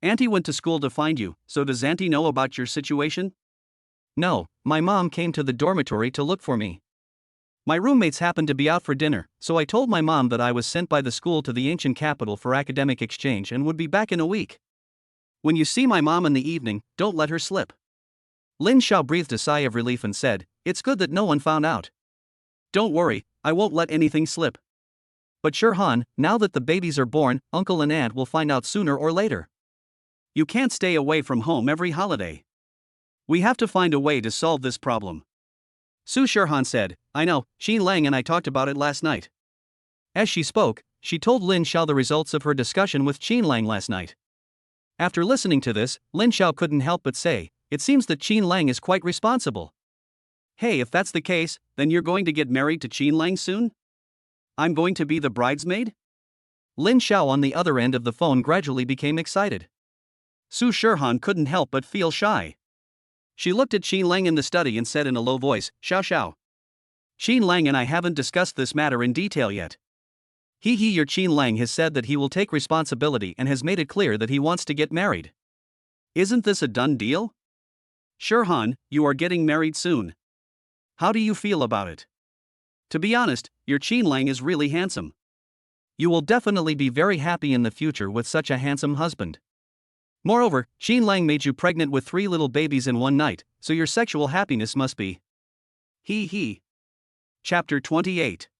Auntie went to school to find you, so does Auntie know about your situation? No, my mom came to the dormitory to look for me. My roommates happened to be out for dinner, so I told my mom that I was sent by the school to the ancient capital for academic exchange and would be back in a week. When you see my mom in the evening, don't let her slip." Lin Xiao breathed a sigh of relief and said, "It's good that no one found out." "Don't worry, I won't let anything slip." "But Shirhan, now that the babies are born, uncle and aunt will find out sooner or later. You can't stay away from home every holiday. We have to find a way to solve this problem." Su Shirhan said, "I know, Qin Lang and I talked about it last night." As she spoke, she told Lin Xiao the results of her discussion with Qin Lang last night. After listening to this, Lin Xiao couldn't help but say, "It seems that Qin Lang is quite responsible." "Hey, if that's the case, then you're going to get married to Qin Lang soon? I'm going to be the bridesmaid?" Lin Xiao on the other end of the phone gradually became excited. Su Shirhan couldn't help but feel shy. She looked at Qin Lang in the study and said in a low voice, "Xiao Xiao. Qin Lang and I haven't discussed this matter in detail yet. Your Qin Lang has said that he will take responsibility and has made it clear that he wants to get married. Isn't this a done deal? Shirhan, you are getting married soon. How do you feel about it? To be honest, your Qin Lang is really handsome. You will definitely be very happy in the future with such a handsome husband. Moreover, Qin Lang made you pregnant with 3 little babies in one night, so your sexual happiness must be." Chapter 28.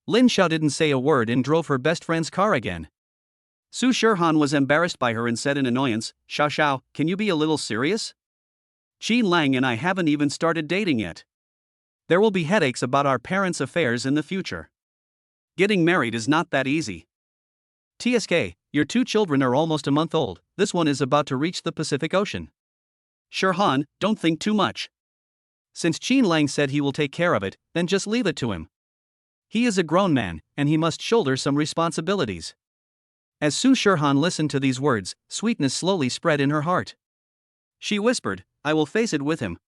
Lin Xiao didn't say a word and drove her best friend's car again. Su Shirhan was embarrassed by her and said in annoyance, "Xiao Xiao, can you be a little serious? Qin Lang and I haven't even started dating yet. There will be headaches about our parents' affairs in the future. Getting married is not that easy. TSK, your 2 children are almost a month old, this one is about to reach the Pacific Ocean. Shirhan, don't think too much. Since Qin Lang said he will take care of it, then just leave it to him. He is a grown man, and he must shoulder some responsibilities." As Su Shirhan listened to these words, sweetness slowly spread in her heart. She whispered, "I will face it with him."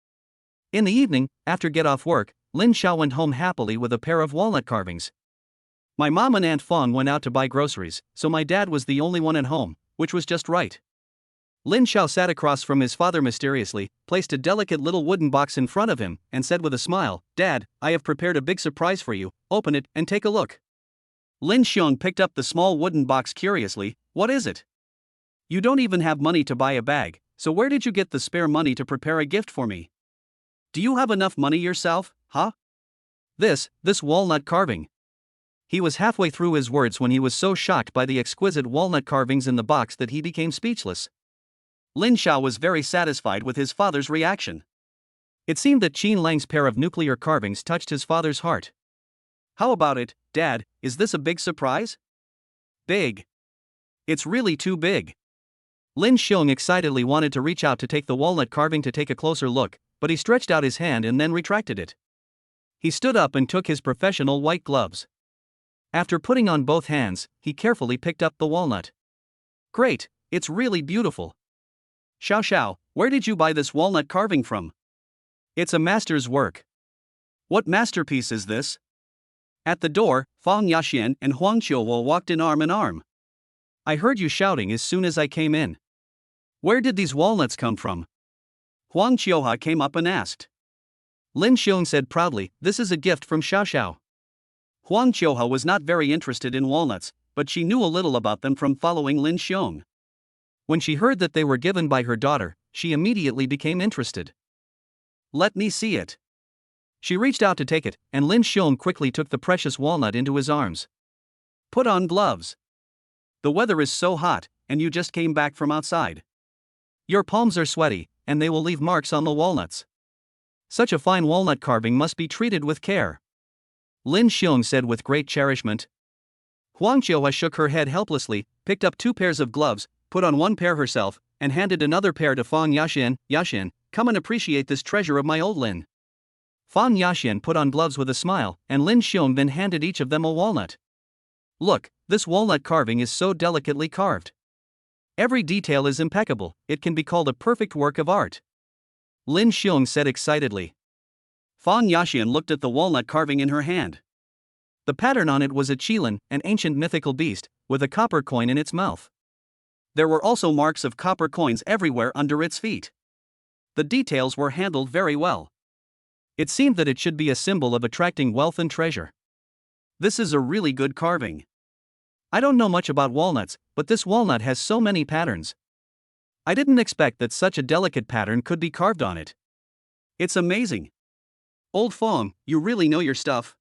In the evening, after get off work, Lin Xiao went home happily with a pair of walnut carvings. My mom and Aunt Fong went out to buy groceries, so my dad was the only one at home, which was just right. Lin Xiao sat across from his father mysteriously, placed a delicate little wooden box in front of him, and said with a smile, "Dad, I have prepared a big surprise for you, open it and take a look." Lin Xiong picked up the small wooden box curiously. "What is it? You don't even have money to buy a bag, so where did you get the spare money to prepare a gift for me? Do you have enough money yourself, huh?" This walnut carving." He was halfway through his words when he was so shocked by the exquisite walnut carvings in the box that he became speechless. Lin Xiao was very satisfied with his father's reaction. It seemed that Qin Lang's pair of nuclear carvings touched his father's heart. "How about it, Dad, is this a big surprise?" "Big. It's really too big." Lin Xiong excitedly wanted to reach out to take the walnut carving to take a closer look, but he stretched out his hand and then retracted it. He stood up and took his professional white gloves. After putting on both hands, he carefully picked up the walnut. "Great, it's really beautiful. Xiao Xiao, where did you buy this walnut carving from?" "It's a master's work." "What masterpiece is this?" At the door, Fang Yaxian and Huang Qiuhuo walked in arm. "I heard you shouting as soon as I came in. Where did these walnuts come from?" Huang Qiuhua came up and asked. Lin Xiong said proudly, "This is a gift from Xiao Xiao." Huang Qiuhua was not very interested in walnuts, but she knew a little about them from following Lin Xiong. When she heard that they were given by her daughter, she immediately became interested. "Let me see it." She reached out to take it, and Lin Xiong quickly took the precious walnut into his arms. "Put on gloves. The weather is so hot, and you just came back from outside. Your palms are sweaty, and they will leave marks on the walnuts. Such a fine walnut carving must be treated with care." Lin Xiong said with great cherishment. Huang Qiuhua shook her head helplessly, picked up 2 pairs of gloves, put on 1 pair herself, and handed another pair to Fang Yaxian. Yaxian, come and appreciate this treasure of my old Lin. Fang Yaxian put on gloves with a smile, and Lin Xiong then handed each of them a walnut. Look, this walnut carving is so delicately carved. Every detail is impeccable, it can be called a perfect work of art. Lin Xiong said excitedly. Fang Yaxian looked at the walnut carving in her hand. The pattern on it was a qilin, an ancient mythical beast, with a copper coin in its mouth. There were also marks of copper coins everywhere under its feet. The details were handled very well. It seemed that it should be a symbol of attracting wealth and treasure. This is a really good carving. I don't know much about walnuts, but this walnut has so many patterns. I didn't expect that such a delicate pattern could be carved on it. It's amazing. Old Fang, you really know your stuff.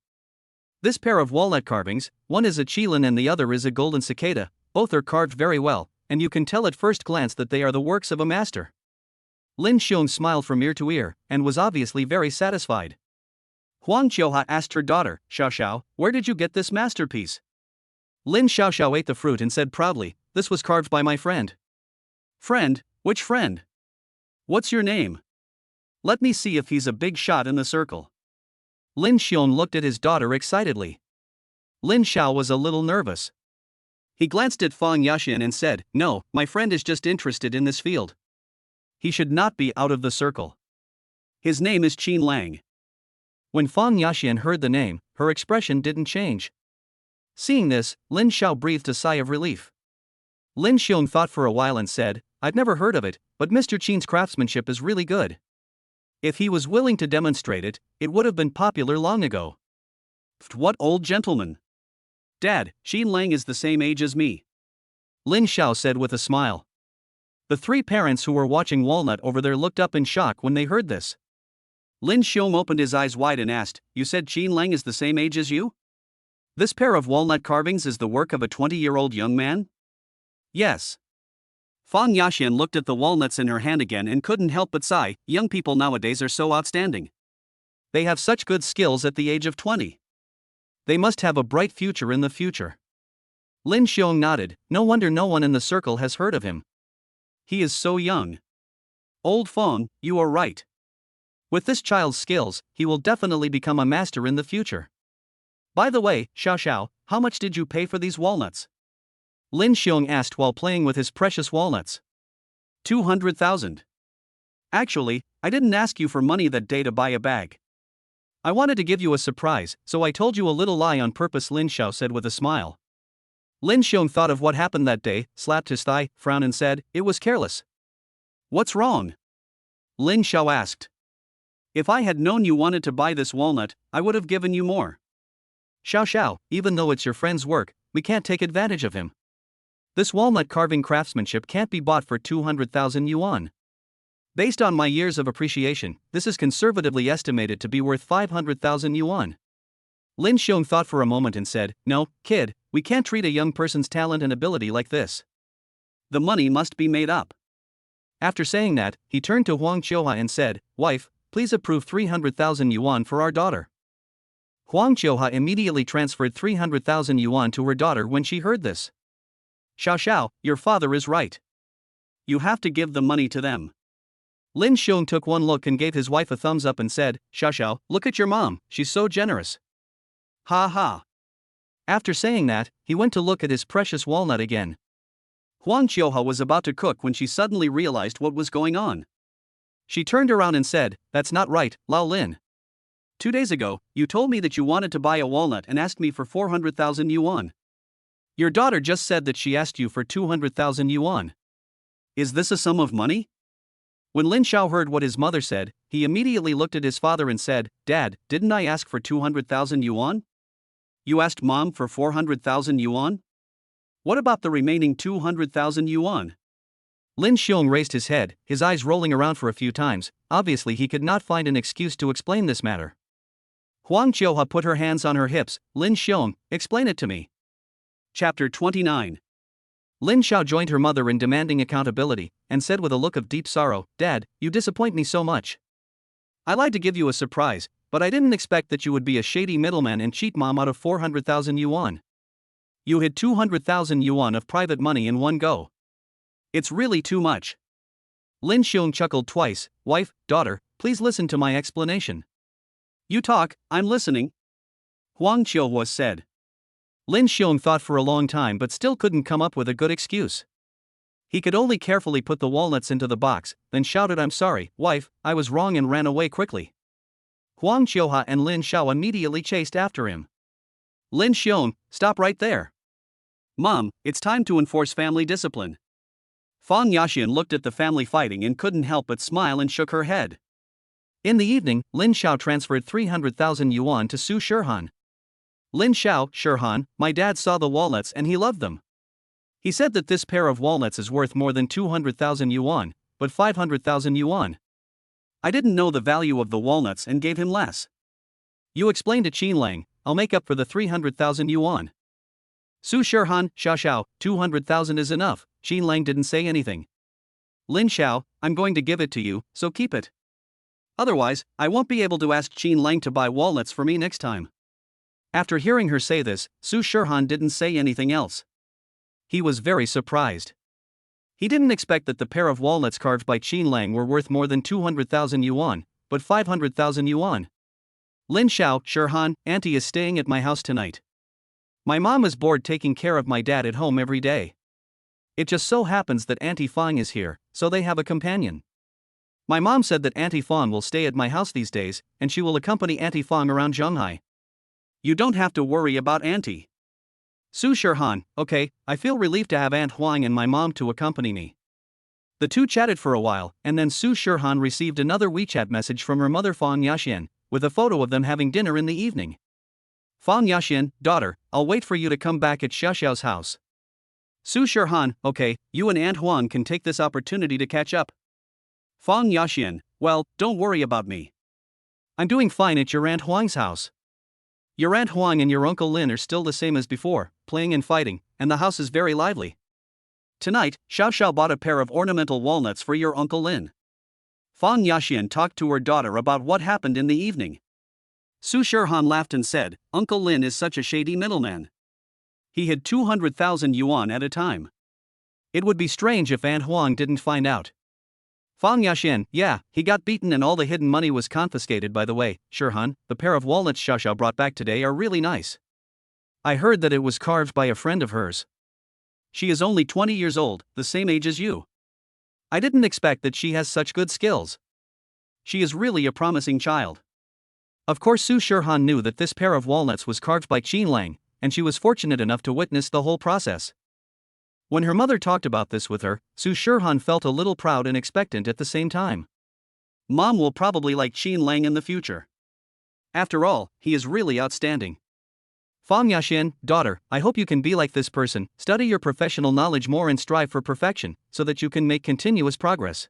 This pair of walnut carvings, one is a qilin and the other is a golden cicada, both are carved very well, and you can tell at first glance that they are the works of a master. Lin Xiong smiled from ear to ear, and was obviously very satisfied. Huang Qiuhua asked her daughter, Xiao, where did you get this masterpiece? Lin Xiao ate the fruit and said proudly, this was carved by my friend. Friend? Which friend? What's your name? Let me see if he's a big shot in the circle. Lin Xiong looked at his daughter excitedly. Lin Xiao was a little nervous. He glanced at Fang Yaxian and said, no, my friend is just interested in this field. He should not be out of the circle. His name is Qin Lang. When Fang Yaxian heard the name, her expression didn't change. Seeing this, Lin Xiao breathed a sigh of relief. Lin Xiong thought for a while and said, I've never heard of it, but Mr. Qin's craftsmanship is really good. If he was willing to demonstrate it, it would have been popular long ago. What old gentleman? Dad, Qin Lang is the same age as me. Lin Xiao said with a smile. The 3 parents who were watching Walnut over there looked up in shock when they heard this. Lin Xiong opened his eyes wide and asked, you said Qin Lang is the same age as you? This pair of walnut carvings is the work of a 20-year-old young man? Yes. Fang Yaxian looked at the walnuts in her hand again and couldn't help but sigh, young people nowadays are so outstanding. They have such good skills at the age of 20. They must have a bright future in the future. Lin Xiong nodded, no wonder no one in the circle has heard of him. He is so young. Old Fang, you are right. With this child's skills, he will definitely become a master in the future. By the way, Xiao, how much did you pay for these walnuts? Lin Xiong asked while playing with his precious walnuts. 200,000. Actually, I didn't ask you for money that day to buy a bag. I wanted to give you a surprise, so I told you a little lie on purpose, Lin Xiao said with a smile. Lin Xiong thought of what happened that day, slapped his thigh, frowned and said, it was careless. What's wrong? Lin Xiao asked. If I had known you wanted to buy this walnut, I would have given you more. Xiao, even though it's your friend's work, we can't take advantage of him. This walnut carving craftsmanship can't be bought for 200,000 yuan. Based on my years of appreciation, this is conservatively estimated to be worth 500,000 yuan. Lin Xiong thought for a moment and said, no, kid, we can't treat a young person's talent and ability like this. The money must be made up. After saying that, he turned to Huang Qiuhua and said, wife, please approve 300,000 yuan for our daughter. Huang Qiuhua immediately transferred 300,000 yuan to her daughter when she heard this. Xiao, your father is right. You have to give the money to them. Lin Xiong took one look and gave his wife a thumbs up and said, Xiao, look at your mom, she's so generous. Ha ha. After saying that, he went to look at his precious walnut again. Huang Qiuhua was about to cook when she suddenly realized what was going on. She turned around and said, that's not right, Lao Lin. 2 days ago, you told me that you wanted to buy a walnut and asked me for 400,000 yuan. Your daughter just said that she asked you for 200,000 yuan. Is this a sum of money? When Lin Xiao heard what his mother said, he immediately looked at his father and said, Dad, didn't I ask for 200,000 yuan? You asked Mom for 400,000 yuan? What about the remaining 200,000 yuan? Lin Xiong raised his head, his eyes rolling around for a few times. Obviously he could not find an excuse to explain this matter. Huang Qiuhua put her hands on her hips. Lin Xiong, explain it to me. Chapter 29. Lin Xiao joined her mother in demanding accountability, and said with a look of deep sorrow, Dad, you disappoint me so much. I lied to give you a surprise, but I didn't expect that you would be a shady middleman and cheat mom out of 400,000 yuan. You hid 200,000 yuan of private money in one go. It's really too much. Lin Xiong chuckled twice. Wife, daughter, please listen to my explanation. You talk, I'm listening. Huang Qiuhua said. Lin Xiong thought for a long time but still couldn't come up with a good excuse. He could only carefully put the walnuts into the box, then shouted, I'm sorry, wife, I was wrong, and ran away quickly. Huang Qiuhua and Lin Xiao immediately chased after him. Lin Xiong, stop right there. Mom, it's time to enforce family discipline. Fang Yaxian looked at the family fighting and couldn't help but smile and shook her head. In the evening, Lin Xiao transferred 300,000 yuan to Su Shirhan. Lin Xiao, Shirhan, my dad saw the walnuts and he loved them. He said that this pair of walnuts is worth more than 200,000 yuan, but 500,000 yuan. I didn't know the value of the walnuts and gave him less. You explained to Qin Lang, I'll make up for the 300,000 yuan. Su Shirhan, Xiao, 200,000 is enough. Qin Lang didn't say anything. Lin Xiao, I'm going to give it to you, so keep it. Otherwise, I won't be able to ask Qin Lang to buy walnuts for me next time. After hearing her say this, Su Shirhan didn't say anything else. He was very surprised. He didn't expect that the pair of walnuts carved by Qin Lang were worth more than 200,000 yuan, but 500,000 yuan. Lin Xiao, Shirhan, Auntie is staying at my house tonight. My mom is bored taking care of my dad at home every day. It just so happens that Auntie Fang is here, so they have a companion. My mom said that Auntie Fang will stay at my house these days, and she will accompany Auntie Fang around Zhonghai. You don't have to worry about Auntie. Su Shirhan, okay, I feel relieved to have Aunt Huang and my mom to accompany me. The two chatted for a while, and then Su Shirhan received another WeChat message from her mother Fang Yaxian, with a photo of them having dinner in the evening. Fang Yaxian, daughter, I'll wait for you to come back at Xiaoxiao's house. Su Shirhan, okay, you and Aunt Huang can take this opportunity to catch up. Fang Yaxian, well, don't worry about me. I'm doing fine at your Aunt Huang's house. Your Aunt Huang and your Uncle Lin are still the same as before, playing and fighting, and the house is very lively. Tonight, Xiaoxiao bought a pair of ornamental walnuts for your Uncle Lin. Fang Yaxian talked to her daughter about what happened in the evening. Su Shirhan laughed and said, Uncle Lin is such a shady middleman. He hid 200,000 yuan at a time. It would be strange if Aunt Huang didn't find out. Fang Yaxian, yeah, he got beaten and all the hidden money was confiscated. By the way, Shirhan, the pair of walnuts Xiaoxiao brought back today are really nice. I heard that it was carved by a friend of hers. She is only 20 years old, the same age as you. I didn't expect that she has such good skills. She is really a promising child. Of course, Su Shirhan knew that this pair of walnuts was carved by Qin Lang, and she was fortunate enough to witness the whole process. When her mother talked about this with her, Su Shirhan felt a little proud and expectant at the same time. Mom will probably like Qin Lang in the future. After all, he is really outstanding. Fang Yaxian, daughter, I hope you can be like this person, study your professional knowledge more and strive for perfection, so that you can make continuous progress.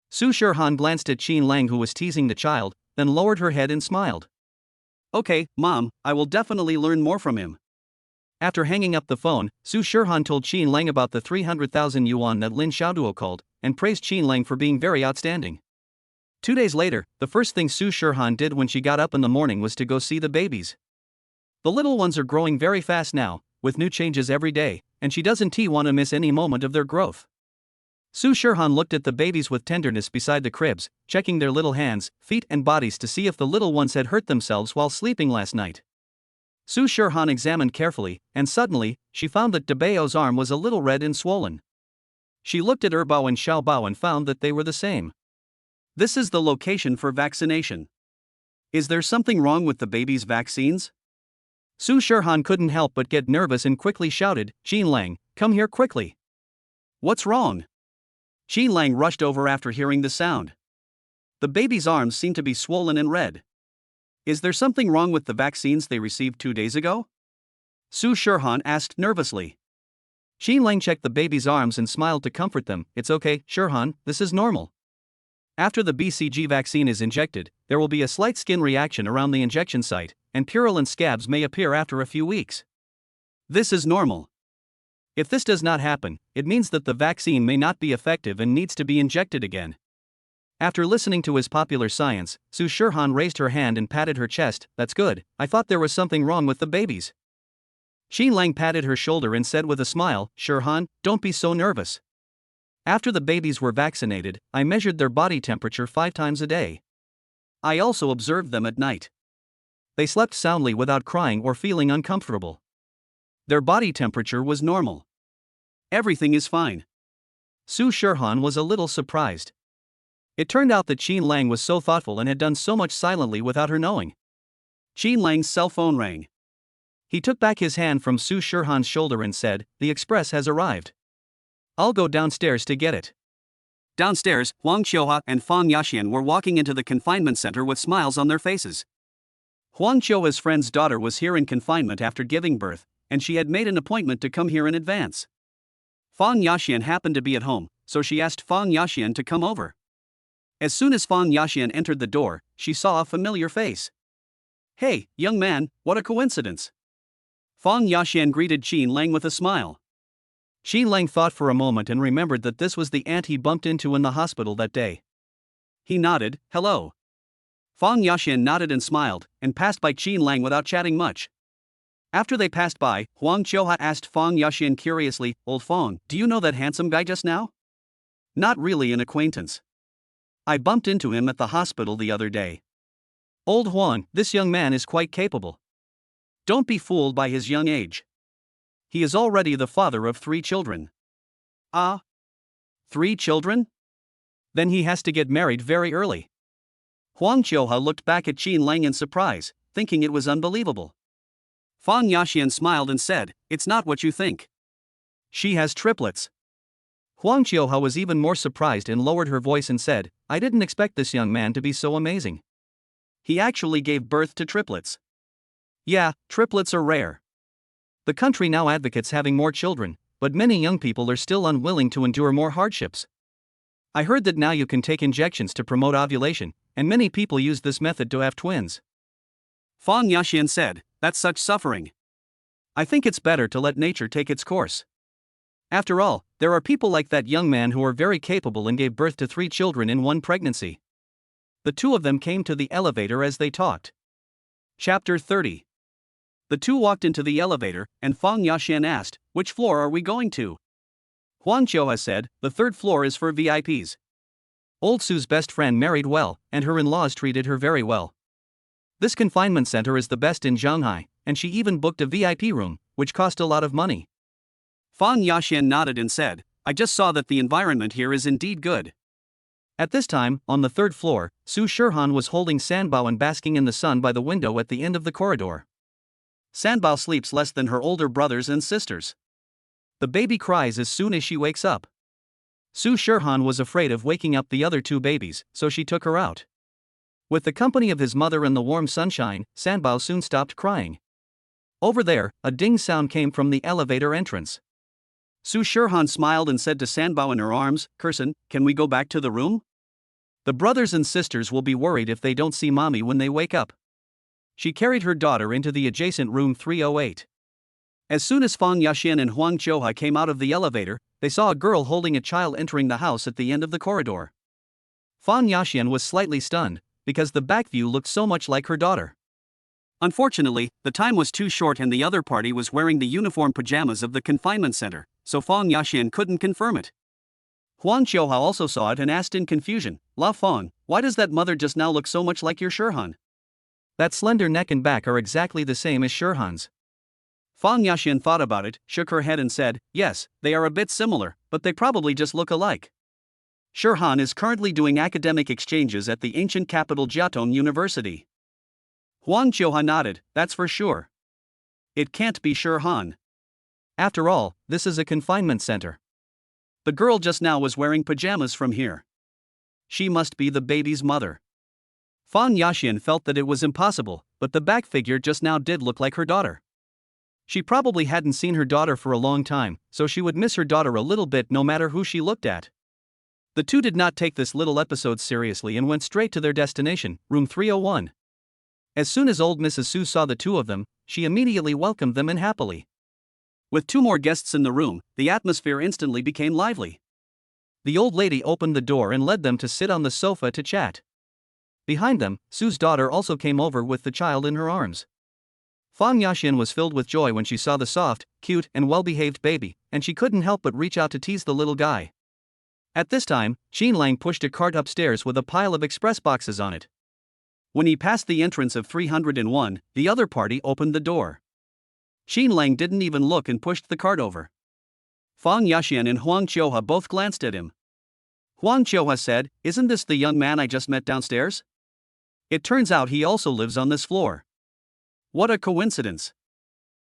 Su Shirhan glanced at Qin Lang, who was teasing the child, then lowered her head and smiled. Okay, Mom, I will definitely learn more from him. After hanging up the phone, Su Shirhan told Qin Lang about the 300,000 yuan that Lin Xiaoduo called, and praised Qin Lang for being very outstanding. 2 days later, the first thing Su Shirhan did when she got up in the morning was to go see the babies. The little ones are growing very fast now, with new changes every day, and she doesn't want to miss any moment of their growth. Su Shirhan looked at the babies with tenderness beside the cribs, checking their little hands, feet and bodies to see if the little ones had hurt themselves while sleeping last night. Su Shirhan examined carefully, and suddenly, she found that Debao's arm was a little red and swollen. She looked at Erbao and Xiaobao and found that they were the same. This is the location for vaccination. Is there something wrong with the baby's vaccines? Su Shirhan couldn't help but get nervous and quickly shouted, Qin Lang, come here quickly. What's wrong? Qin Lang rushed over after hearing the sound. The baby's arms seemed to be swollen and red. Is there something wrong with the vaccines they received 2 days ago? Su Shirhan asked nervously. Qin Lang checked the baby's arms and smiled to comfort them. It's okay, Shirhan, this is normal. After the BCG vaccine is injected, there will be a slight skin reaction around the injection site, and purulent scabs may appear after a few weeks. This is normal. If this does not happen, it means that the vaccine may not be effective and needs to be injected again. After listening to his popular science, Su Shirhan raised her hand and patted her chest. That's good, I thought there was something wrong with the babies. Qin Lang patted her shoulder and said with a smile, Shirhan, don't be so nervous. After the babies were vaccinated, I measured their body temperature 5 times a day. I also observed them at night. They slept soundly without crying or feeling uncomfortable. Their body temperature was normal. Everything is fine. Su Shirhan was a little surprised. It turned out that Qin Lang was so thoughtful and had done so much silently without her knowing. Qin Lang's cell phone rang. He took back his hand from Su Shirhan's shoulder and said, the express has arrived. I'll go downstairs to get it. Downstairs, Huang Qiuhua and Fang Yaxian were walking into the confinement center with smiles on their faces. Huang Qiuhua's friend's daughter was here in confinement after giving birth, and she had made an appointment to come here in advance. Fang Yaxian happened to be at home, so she asked Fang Yaxian to come over. As soon as Fang Yaxian entered the door, she saw a familiar face. Hey, young man, what a coincidence. Fang Yaxian greeted Qin Lang with a smile. Qin Lang thought for a moment and remembered that this was the aunt he bumped into in the hospital that day. He nodded, hello. Fang Yaxian nodded and smiled, and passed by Qin Lang without chatting much. After they passed by, Huang Qiuhua asked Fang Yaxian curiously, Old Fang, do you know that handsome guy just now? Not really an acquaintance. I bumped into him at the hospital the other day. Old Huang, this young man is quite capable. Don't be fooled by his young age. He is already the father of 3 children. Ah? 3 children? Then he has to get married very early. Huang Qiuhua looked back at Qin Lang in surprise, thinking it was unbelievable. Fang Yaxian smiled and said, it's not what you think. She has triplets. Huang Qiuhua was even more surprised and lowered her voice and said, I didn't expect this young man to be so amazing. He actually gave birth to triplets. Yeah, triplets are rare. The country now advocates having more children, but many young people are still unwilling to endure more hardships. I heard that now you can take injections to promote ovulation, and many people use this method to have twins. Fang Yaxian said, that's such suffering. I think it's better to let nature take its course. After all, there are people like that young man who are very capable and gave birth to 3 children in one pregnancy. The 2 of them came to the elevator as they talked. Chapter 30. The 2 walked into the elevator, and Fang Yaxian asked, which floor are we going to? Huang Qiuhua said, the 3rd floor is for VIPs. Old Su's best friend married well, and her in-laws treated her very well. This confinement center is the best in Shanghai, and she even booked a VIP room, which cost a lot of money. Fang Yaxian nodded and said, I just saw that the environment here is indeed good. At this time, on the 3rd floor, Su Shirhan was holding Sanbao and basking in the sun by the window at the end of the corridor. Sanbao sleeps less than her older brothers and sisters. The baby cries as soon as she wakes up. Su Shirhan was afraid of waking up the other 2 babies, so she took her out. With the company of his mother and the warm sunshine, Sanbao soon stopped crying. Over there, a ding sound came from the elevator entrance. Su Shirhan smiled and said to Sanbao in her arms, Kursan, can we go back to the room? The brothers and sisters will be worried if they don't see mommy when they wake up. She carried her daughter into the adjacent room 308. As soon as Fang Yaxian and Huang Qiuhua came out of the elevator, they saw a girl holding a child entering the house at the end of the corridor. Fang Yaxian was slightly stunned, because the back view looked so much like her daughter. Unfortunately, the time was too short and the other party was wearing the uniform pajamas of the confinement center, so Fang Yaxian couldn't confirm it. Huang Qiuhua also saw it and asked in confusion, La Fang, why does that mother just now look so much like your Shirhan? That slender neck and back are exactly the same as Shirhan's. Fang Yaxian thought about it, shook her head and said, yes, they are a bit similar, but they probably just look alike. Shirhan is currently doing academic exchanges at the ancient capital Jiatong University. Huang Qiuhua nodded, that's for sure. It can't be Shirhan. After all, this is a confinement center. The girl just now was wearing pajamas from here. She must be the baby's mother. Fang Yaxian felt that it was impossible, but the back figure just now did look like her daughter. She probably hadn't seen her daughter for a long time, so she would miss her daughter a little bit no matter who she looked at. The 2 did not take this little episode seriously and went straight to their destination, room 301. As soon as old Mrs. Su saw the 2 of them, she immediately welcomed them in happily. With 2 more guests in the room, the atmosphere instantly became lively. The old lady opened the door and led them to sit on the sofa to chat. Behind them, Su's daughter also came over with the child in her arms. Fang Yaxian was filled with joy when she saw the soft, cute, and well-behaved baby, and she couldn't help but reach out to tease the little guy. At this time, Qin Lang pushed a cart upstairs with a pile of express boxes on it. When he passed the entrance of 301, the other party opened the door. Qin Lang didn't even look and pushed the cart over. Fang Yaxian and Huang Qiuhua both glanced at him. Huang Qiuhua said, "Isn't this the young man I just met downstairs? It turns out he also lives on this floor. What a coincidence."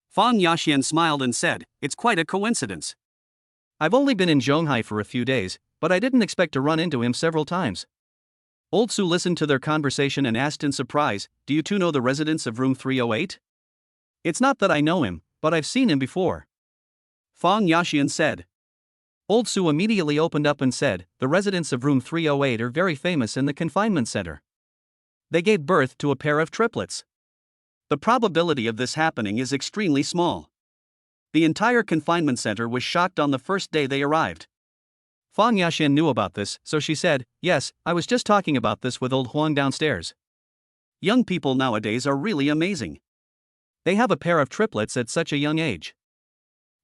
Fang Yaxian smiled and said, "It's quite a coincidence. I've only been in Zhonghai for a few days, but I didn't expect to run into him several times." Old Su listened to their conversation and asked in surprise, "Do you two know the residents of room 308? It's not that I know him, but I've seen him before." Fang Yaxian said. Old Su immediately opened up and said, "The residents of room 308 are very famous in the confinement center. They gave birth to a pair of triplets. The probability of this happening is extremely small. The entire confinement center was shocked on the first day they arrived." Fang Yaxian knew about this, so she said, "Yes, I was just talking about this with old Huang downstairs. Young people nowadays are really amazing. They have a pair of triplets at such a young age.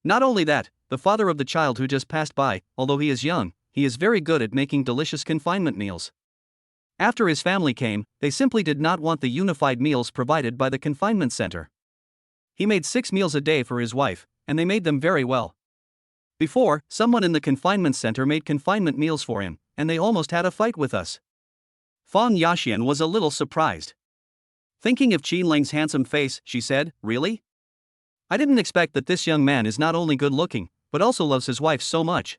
Not only that, the father of the child who just passed by, although he is young, he is very good at making delicious confinement meals. After his family came, they simply did not want the unified meals provided by the confinement center. He made 6 meals a day for his wife, and they made them very well. Before, someone in the confinement center made confinement meals for him, and they almost had a fight with us." Fang Yaxian was a little surprised. Thinking of Qin Lang's handsome face, she said, "Really? I didn't expect that this young man is not only good looking, but also loves his wife so much."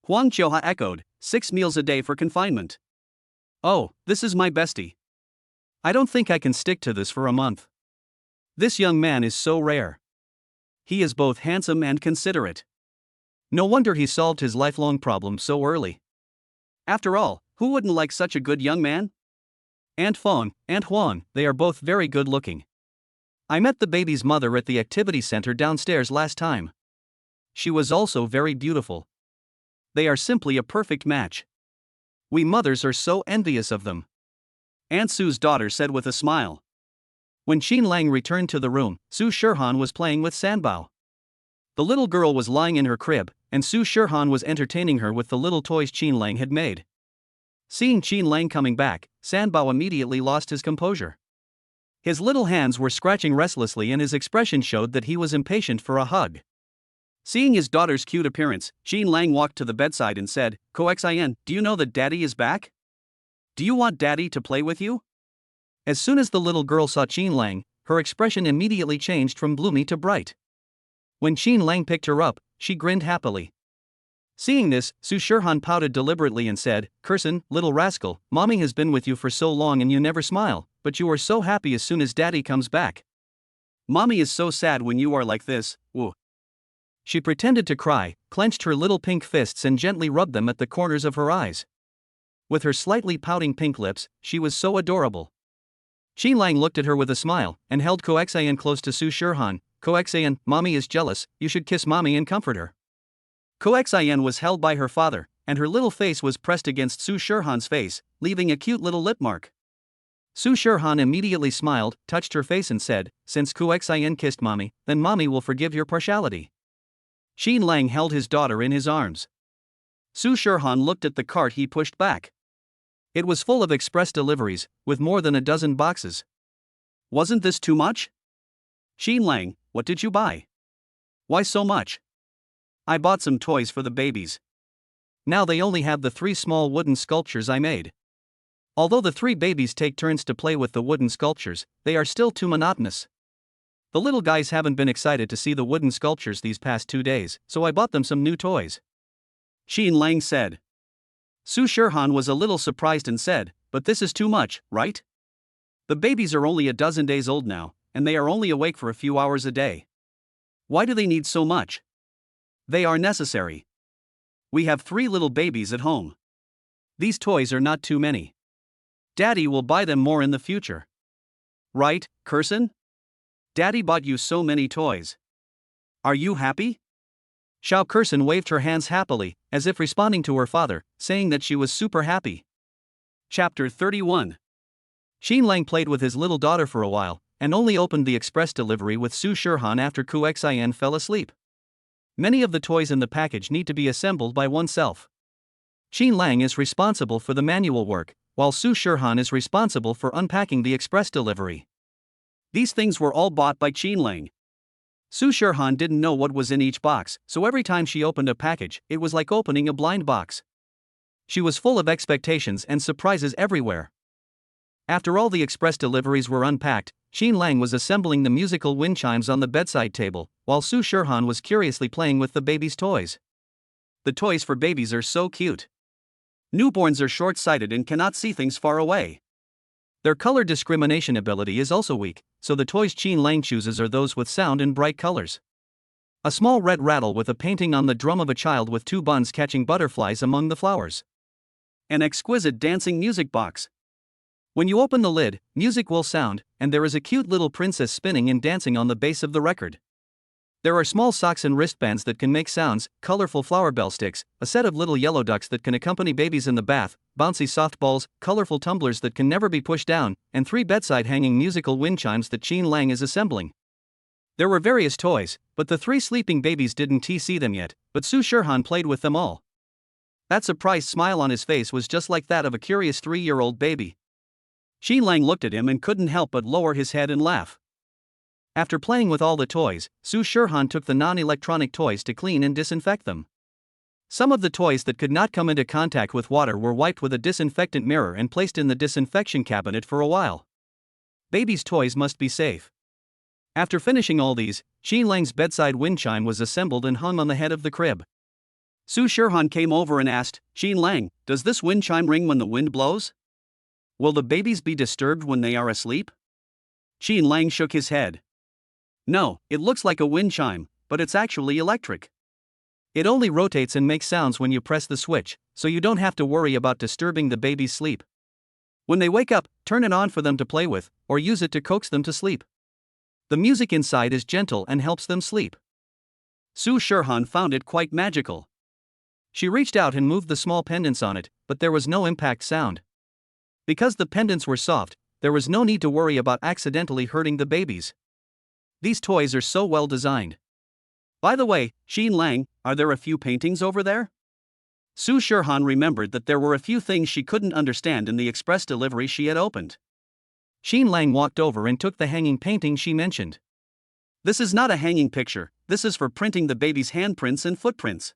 Huang Qiuhua echoed, 6 meals a day for confinement. "Oh, this is my bestie. I don't think I can stick to this for a month. This young man is so rare. He is both handsome and considerate. No wonder he solved his lifelong problem so early. After all, who wouldn't like such a good young man? Aunt Feng, Aunt Huang, they are both very good looking. I met the baby's mother at the activity center downstairs last time. She was also very beautiful. They are simply a perfect match. We mothers are so envious of them." Aunt Su's daughter said with a smile. When Qin Lang returned to the room, Su Shirhan was playing with Sanbao. The little girl was lying in her crib, and Su Shirhan was entertaining her with the little toys Qin Lang had made. Seeing Qin Lang coming back, Sanbao immediately lost his composure. His little hands were scratching restlessly and his expression showed that he was impatient for a hug. Seeing his daughter's cute appearance, Qin Lang walked to the bedside and said, "Coxin, do you know that Daddy is back? Do you want Daddy to play with you?" As soon as the little girl saw Qin Lang, her expression immediately changed from gloomy to bright. When Qin Lang picked her up, she grinned happily. Seeing this, Su Shirhan pouted deliberately and said, "Curson, little rascal, Mommy has been with you for so long and you never smile, but you are so happy as soon as Daddy comes back. Mommy is so sad when you are like this, woo." She pretended to cry, clenched her little pink fists and gently rubbed them at the corners of her eyes. With her slightly pouting pink lips, she was so adorable. Qin Lang looked at her with a smile, and held Coxin close to Su Shirhan. "Coxin, Mommy is jealous, you should kiss Mommy and comfort her." Coxin was held by her father, and her little face was pressed against Su Shirhan's face, leaving a cute little lip mark. Su Shirhan immediately smiled, touched her face and said, "Since Coxin kissed Mommy, then Mommy will forgive your partiality." Qin Lang held his daughter in his arms. Su Shirhan looked at the cart he pushed back. It was full of express deliveries, with more than a dozen boxes. "Wasn't this too much? Qin Lang, what did you buy? Why so much?" "I bought some toys for the babies. Now they only have the 3 small wooden sculptures I made. Although the 3 babies take turns to play with the wooden sculptures, they are still too monotonous. The little guys haven't been excited to see the wooden sculptures these past 2 days, so I bought them some new toys," Qin Lang said. Su Shirhan was a little surprised and said, "But this is too much, right? The babies are only a dozen days old now, and they are only awake for a few hours a day. Why do they need so much? They are necessary. We have 3 little babies at home. These toys are not too many. Daddy will buy them more in the future. Right, Curson? Daddy bought you so many toys. Are you happy?" Xiao Kersen waved her hands happily, as if responding to her father, saying that she was super happy. Chapter 31. Xin Lang played with his little daughter for a while, and only opened the express delivery with Su Shirhan after Ku Xin fell asleep. Many of the toys in the package need to be assembled by oneself. Xin Lang is responsible for the manual work, while Su Shirhan is responsible for unpacking the express delivery. These things were all bought by Qin Lang. Su Shirhan didn't know what was in each box, so every time she opened a package, it was like opening a blind box. She was full of expectations and surprises everywhere. After all the express deliveries were unpacked, Xin Lang was assembling the musical wind chimes on the bedside table, while Su Shirhan was curiously playing with the baby's toys. The toys for babies are so cute. Newborns are short-sighted and cannot see things far away. Their color discrimination ability is also weak, so the toys Qin Lang chooses are those with sound and bright colors. A small red rattle with a painting on the drum of a child with two buns catching butterflies among the flowers. An exquisite dancing music box. When you open the lid, music will sound, and there is a cute little princess spinning and dancing on the base of the record. There are small socks and wristbands that can make sounds, colorful flower bell sticks, a set of little yellow ducks that can accompany babies in the bath, bouncy soft balls, colorful tumblers that can never be pushed down, and 3 bedside hanging musical wind chimes that Qin Lang is assembling. There were various toys, but the 3 sleeping babies didn't see them yet, but Su Shirhan played with them all. That surprised smile on his face was just like that of a curious 3-year-old baby. Qin Lang looked at him and couldn't help but lower his head and laugh. After playing with all the toys, Su Shirhan took the non-electronic toys to clean and disinfect them. Some of the toys that could not come into contact with water were wiped with a disinfectant mirror and placed in the disinfection cabinet for a while. Babies' toys must be safe. After finishing all these, Qin Lang's bedside wind chime was assembled and hung on the head of the crib. Su Shirhan came over and asked, "Qin Lang, does this wind chime ring when the wind blows? Will the babies be disturbed when they are asleep?" Qin Lang shook his head. "No, it looks like a wind chime, but it's actually electric. It only rotates and makes sounds when you press the switch, so you don't have to worry about disturbing the baby's sleep. When they wake up, turn it on for them to play with, or use it to coax them to sleep. The music inside is gentle and helps them sleep." Su Shirhan found it quite magical. She reached out and moved the small pendants on it, but there was no impact sound. Because the pendants were soft, there was no need to worry about accidentally hurting the babies. These toys are so well designed. By the way, Qin Lang, are there a few paintings over there? Su Shirhan remembered that there were a few things she couldn't understand in the express delivery she had opened. Qin Lang walked over and took the hanging painting she mentioned. "This is not a hanging picture, this is for printing the baby's handprints and footprints."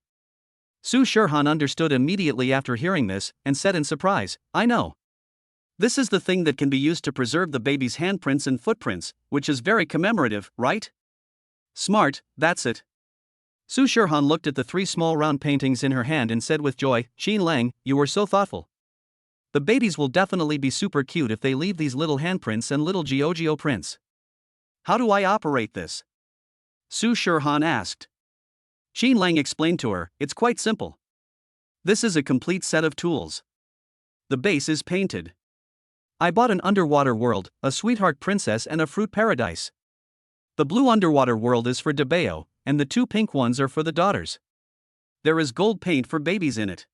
Su Shirhan understood immediately after hearing this, and said in surprise, "I know. This is the thing that can be used to preserve the baby's handprints and footprints, which is very commemorative, right? Smart, that's it." Su Shirhan looked at the 3 small round paintings in her hand and said with joy, "Qin Lang, you were so thoughtful. The babies will definitely be super cute if they leave these little handprints and little Geogeo prints." "How do I operate this?" Su Shirhan asked. Qin Lang explained to her, "It's quite simple. This is a complete set of tools. The base is painted. I bought an underwater world, a sweetheart princess and a fruit paradise. The blue underwater world is for Debeo, and the 2 pink ones are for the daughters. There is gold paint for babies in it.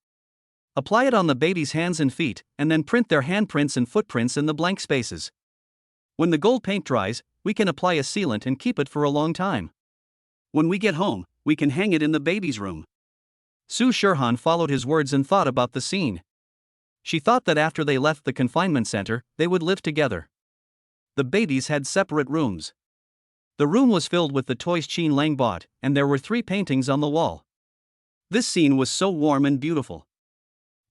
Apply it on the baby's hands and feet, and then print their handprints and footprints in the blank spaces. When the gold paint dries, we can apply a sealant and keep it for a long time. When we get home, we can hang it in the baby's room." Su Shirhan followed his words and thought about the scene. She thought that after they left the confinement center, they would live together. The babies had separate rooms. The room was filled with the toys Qin Lang bought, and there were 3 paintings on the wall. This scene was so warm and beautiful.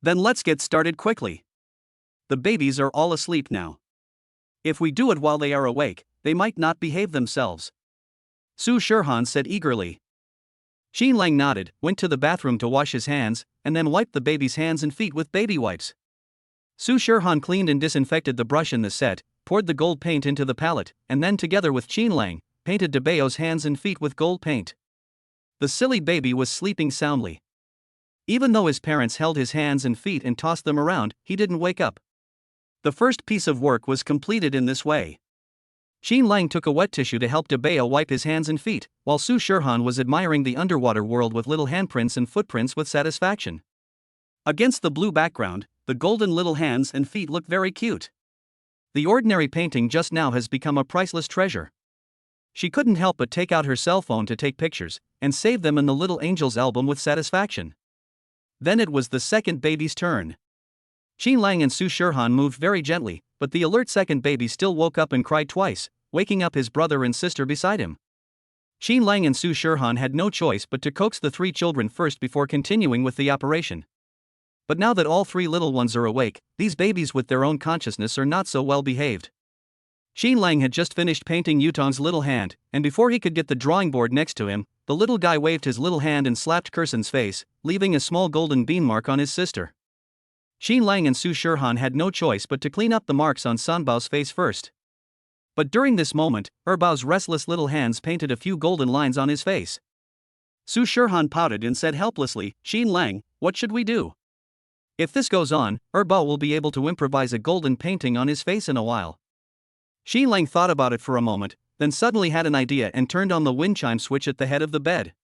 Then let's get started quickly. The babies are all asleep now. If we do it while they are awake, they might not behave themselves." Su Shirhan said eagerly. Qin Lang nodded, went to the bathroom to wash his hands, and then wiped the baby's hands and feet with baby wipes. Su Shirhan cleaned and disinfected the brush in the set, poured the gold paint into the palette, and then together with Qin Lang, painted Debeo's hands and feet with gold paint. The silly baby was sleeping soundly. Even though his parents held his hands and feet and tossed them around, he didn't wake up. The first piece of work was completed in this way. Qin Lang took a wet tissue to help Debaya wipe his hands and feet, while Su Shirhan was admiring the underwater world with little handprints and footprints with satisfaction. Against the blue background, the golden little hands and feet look very cute. The ordinary painting just now has become a priceless treasure. She couldn't help but take out her cell phone to take pictures, and save them in the little angel's album with satisfaction. Then it was the second baby's turn. Qin Lang and Su Shirhan moved very gently, but the alert second baby still woke up and cried twice, waking up his brother and sister beside him. Qin Lang and Su Shirhan had no choice but to coax the three children first before continuing with the operation. But now that all three little ones are awake, these babies with their own consciousness are not so well behaved. Qin Lang had just finished painting Yutong's little hand, and before he could get the drawing board next to him, the little guy waved his little hand and slapped Kursan's face, leaving a small golden bean mark on his sister. Qin Lang and Su Shirhan had no choice but to clean up the marks on Sanbao's face first. But during this moment, Erbao's restless little hands painted a few golden lines on his face. Su Shirhan pouted and said helplessly, "Qin Lang, what should we do? If this goes on, Erbao will be able to improvise a golden painting on his face in a while." Qin Lang thought about it for a moment, then suddenly had an idea and turned on the wind chime switch at the head of the bed.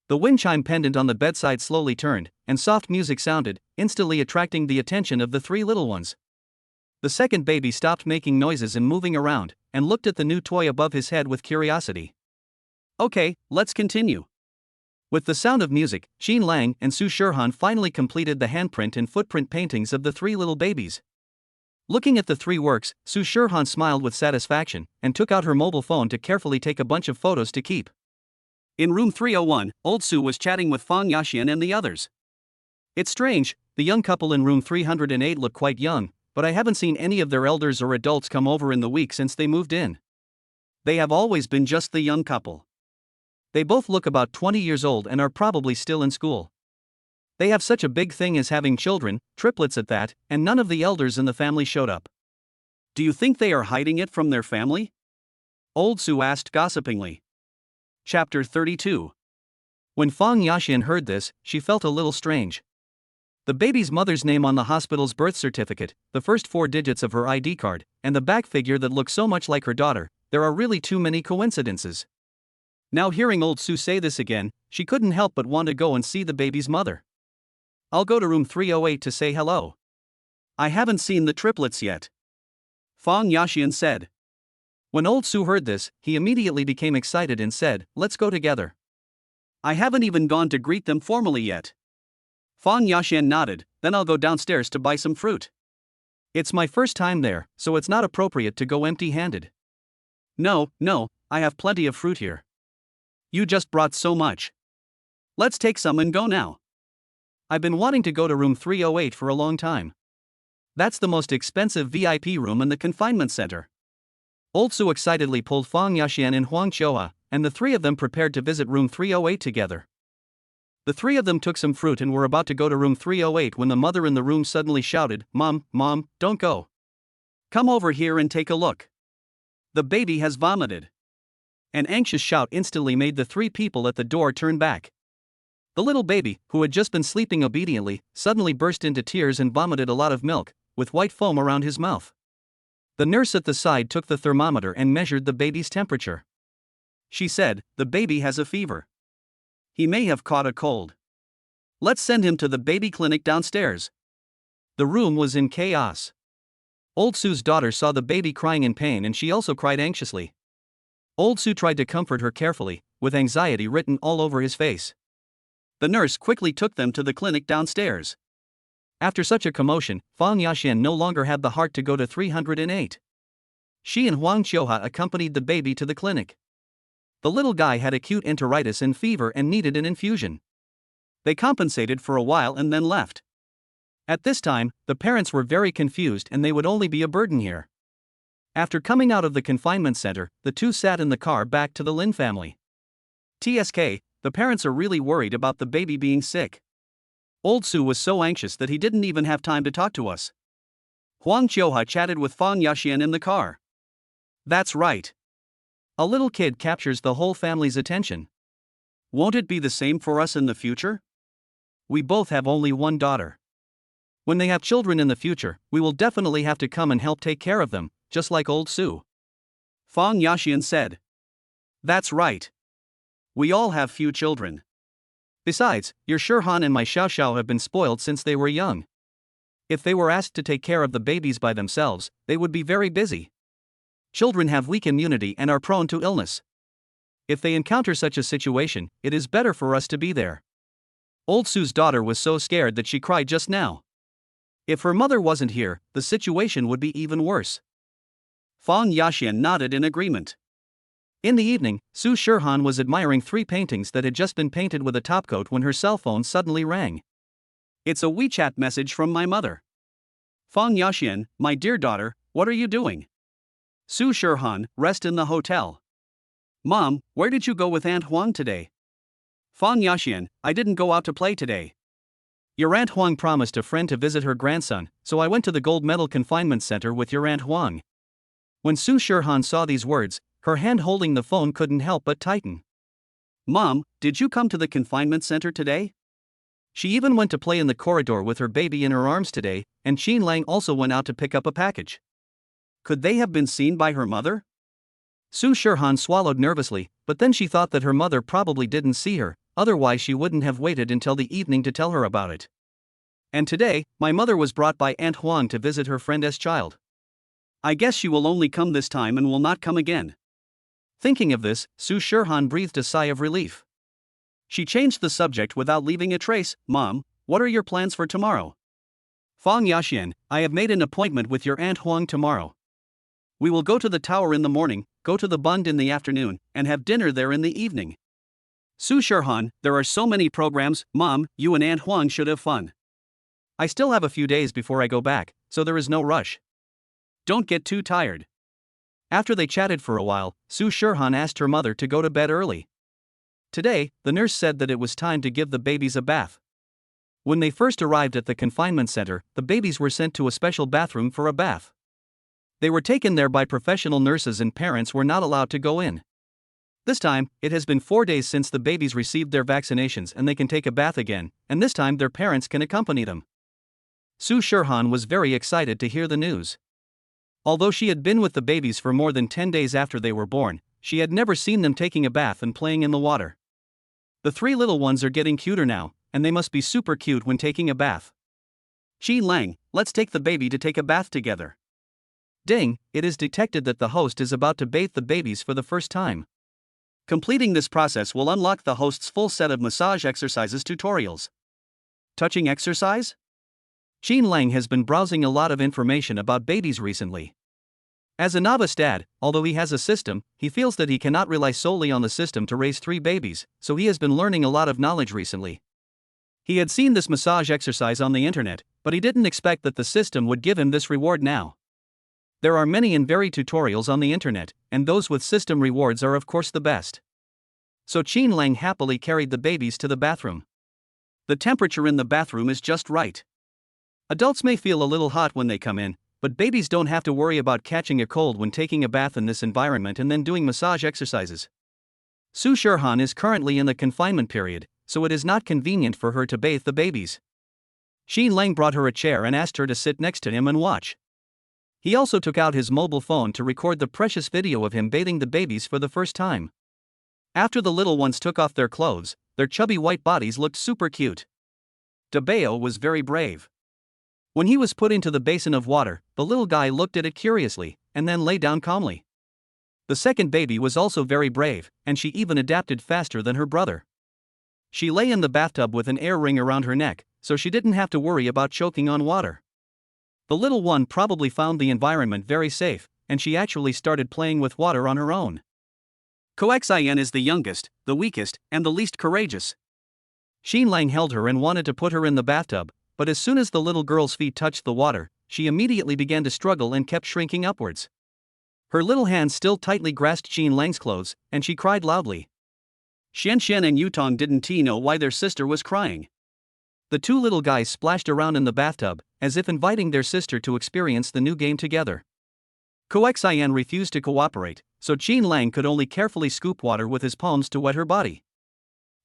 The wind chime pendant on the bedside slowly turned, and soft music sounded, instantly attracting the attention of the three little ones. The second baby stopped making noises and moving around, and looked at the new toy above his head with curiosity. Okay, let's continue. With the sound of music, Qin Lang and Su Shirhan finally completed the handprint and footprint paintings of the three little babies. Looking at the three works, Su Shirhan smiled with satisfaction, and took out her mobile phone to carefully take a bunch of photos to keep. In room 301, old Su was chatting with Fang Yaxian and the others. It's strange, the young couple in room 308 look quite young, but I haven't seen any of their elders or adults come over in the week since they moved in. They have always been just the young couple. They both look about 20 years old and are probably still in school. They have such a big thing as having children, triplets at that, and none of the elders in the family showed up. Do you think they are hiding it from their family? Old Su asked gossipingly. Chapter 32. When Fang Yaxian heard this, she felt a little strange. The baby's mother's name on the hospital's birth certificate, the first 4 digits of her ID card, and the back figure that looks so much like her daughter, there are really too many coincidences. Now hearing old Su say this again, she couldn't help but want to go and see the baby's mother. I'll go to room 308 to say hello. I haven't seen the triplets yet, Fang Yaxian said. When old Su heard this, he immediately became excited and said, "Let's go together." I haven't even gone to greet them formally yet. Fang Yaxian nodded, then I'll go downstairs to buy some fruit. It's my first time there, so it's not appropriate to go empty-handed. No, I have plenty of fruit here. You just brought so much. Let's take some and go now. I've been wanting to go to room 308 for a long time. That's the most expensive VIP room in the confinement center. Old Su excitedly pulled Fang Yaxian and Huang Qiuhua, and the three of them prepared to visit room 308 together. The three of them took some fruit and were about to go to room 308 when the mother in the room suddenly shouted, Mom, don't go. Come over here and take a look. The baby has vomited." An anxious shout instantly made the three people at the door turn back. The little baby, who had just been sleeping obediently, suddenly burst into tears and vomited a lot of milk, with white foam around his mouth. The nurse at the side took the thermometer and measured the baby's temperature. She said, "The baby has a fever. He may have caught a cold. Let's send him to the baby clinic downstairs." The room was in chaos. Old Su's daughter saw the baby crying in pain and she also cried anxiously. Old Su tried to comfort her carefully, with anxiety written all over his face. The nurse quickly took them to the clinic downstairs. After such a commotion, Fang Yaxian no longer had the heart to go to 308. She and Huang Qiuhua accompanied the baby to the clinic. The little guy had acute enteritis and fever and needed an infusion. They compensated for a while and then left. At this time, the parents were very confused and they would only be a burden here. After coming out of the confinement center, the two sat in the car back to the Lin family. TSK, the parents are really worried about the baby being sick. Old Su was so anxious that he didn't even have time to talk to us. Huang Qiuhua chatted with Fang Yaxian in the car. That's right. A little kid captures the whole family's attention. Won't it be the same for us in the future? We both have only one daughter. When they have children in the future, we will definitely have to come and help take care of them, just like old Su. Fang Yaxian said. That's right. We all have few children. Besides, your Shirhan and my Xiao Xiao have been spoiled since they were young. If they were asked to take care of the babies by themselves, they would be very busy. Children have weak immunity and are prone to illness. If they encounter such a situation, it is better for us to be there. Old Su's daughter was so scared that she cried just now. If her mother wasn't here, the situation would be even worse. Fang Yaxian nodded in agreement. In the evening, Su Shirhan was admiring 3 paintings that had just been painted with a topcoat when her cell phone suddenly rang. It's a WeChat message from my mother. Fang Yaxian, my dear daughter, what are you doing? Su Shirhan, rest in the hotel. Mom, where did you go with Aunt Huang today? Fang Yaxian, I didn't go out to play today. Your Aunt Huang promised a friend to visit her grandson, so I went to the gold medal confinement center with your Aunt Huang. When Su Shirhan saw these words, her hand holding the phone couldn't help but tighten. Mom, did you come to the confinement center today? She even went to play in the corridor with her baby in her arms today, and Qin Lang also went out to pick up a package. Could they have been seen by her mother? Su Shirhan swallowed nervously, but then she thought that her mother probably didn't see her, otherwise she wouldn't have waited until the evening to tell her about it. And today, my mother was brought by Aunt Huang to visit her friend's child. I guess she will only come this time and will not come again. Thinking of this, Su Shirhan breathed a sigh of relief. She changed the subject without leaving a trace. Mom, what are your plans for tomorrow? Fang Yaxian, I have made an appointment with your Aunt Huang tomorrow. We will go to the tower in the morning, go to the Bund in the afternoon, and have dinner there in the evening. Su Shirhan, there are so many programs. Mom, you and Aunt Huang should have fun. I still have a few days before I go back, so there is no rush. Don't get too tired. After they chatted for a while, Su Shirhan asked her mother to go to bed early. Today, the nurse said that it was time to give the babies a bath. When they first arrived at the confinement center, the babies were sent to a special bathroom for a bath. They were taken there by professional nurses and parents were not allowed to go in. This time, it has been 4 days since the babies received their vaccinations and they can take a bath again, and this time their parents can accompany them. Su Shirhan was very excited to hear the news. Although she had been with the babies for more than 10 days after they were born, she had never seen them taking a bath and playing in the water. The 3 little ones are getting cuter now, and they must be super cute when taking a bath. Qin Lang, let's take the baby to take a bath together. Ding, it is detected that the host is about to bathe the babies for the first time. Completing this process will unlock the host's full set of massage exercises tutorials. Touching exercise? Qin Lang has been browsing a lot of information about babies recently. As a novice dad, although he has a system, he feels that he cannot rely solely on the system to raise 3 babies, so he has been learning a lot of knowledge recently. He had seen this massage exercise on the internet, but he didn't expect that the system would give him this reward now. There are many and varied tutorials on the internet, and those with system rewards are of course the best. So Qin Lang happily carried the babies to the bathroom. The temperature in the bathroom is just right. Adults may feel a little hot when they come in, but babies don't have to worry about catching a cold when taking a bath in this environment and then doing massage exercises. Su Shirhan is currently in the confinement period, so it is not convenient for her to bathe the babies. Qin Lang brought her a chair and asked her to sit next to him and watch. He also took out his mobile phone to record the precious video of him bathing the babies for the first time. After the little ones took off their clothes, their chubby white bodies looked super cute. Dabeo was very brave. When he was put into the basin of water, the little guy looked at it curiously, and then lay down calmly. The second baby was also very brave, and she even adapted faster than her brother. She lay in the bathtub with an air ring around her neck, so she didn't have to worry about choking on water. The little one probably found the environment very safe, and she actually started playing with water on her own. Coxian is the youngest, the weakest, and the least courageous. Qin Lang held her and wanted to put her in the bathtub, but as soon as the little girl's feet touched the water, she immediately began to struggle and kept shrinking upwards. Her little hands still tightly grasped Qin Lang's clothes, and she cried loudly. Xian and Yutong didn't know why their sister was crying. The 2 little guys splashed around in the bathtub, as if inviting their sister to experience the new game together. Coxian refused to cooperate, so Qin Lang could only carefully scoop water with his palms to wet her body.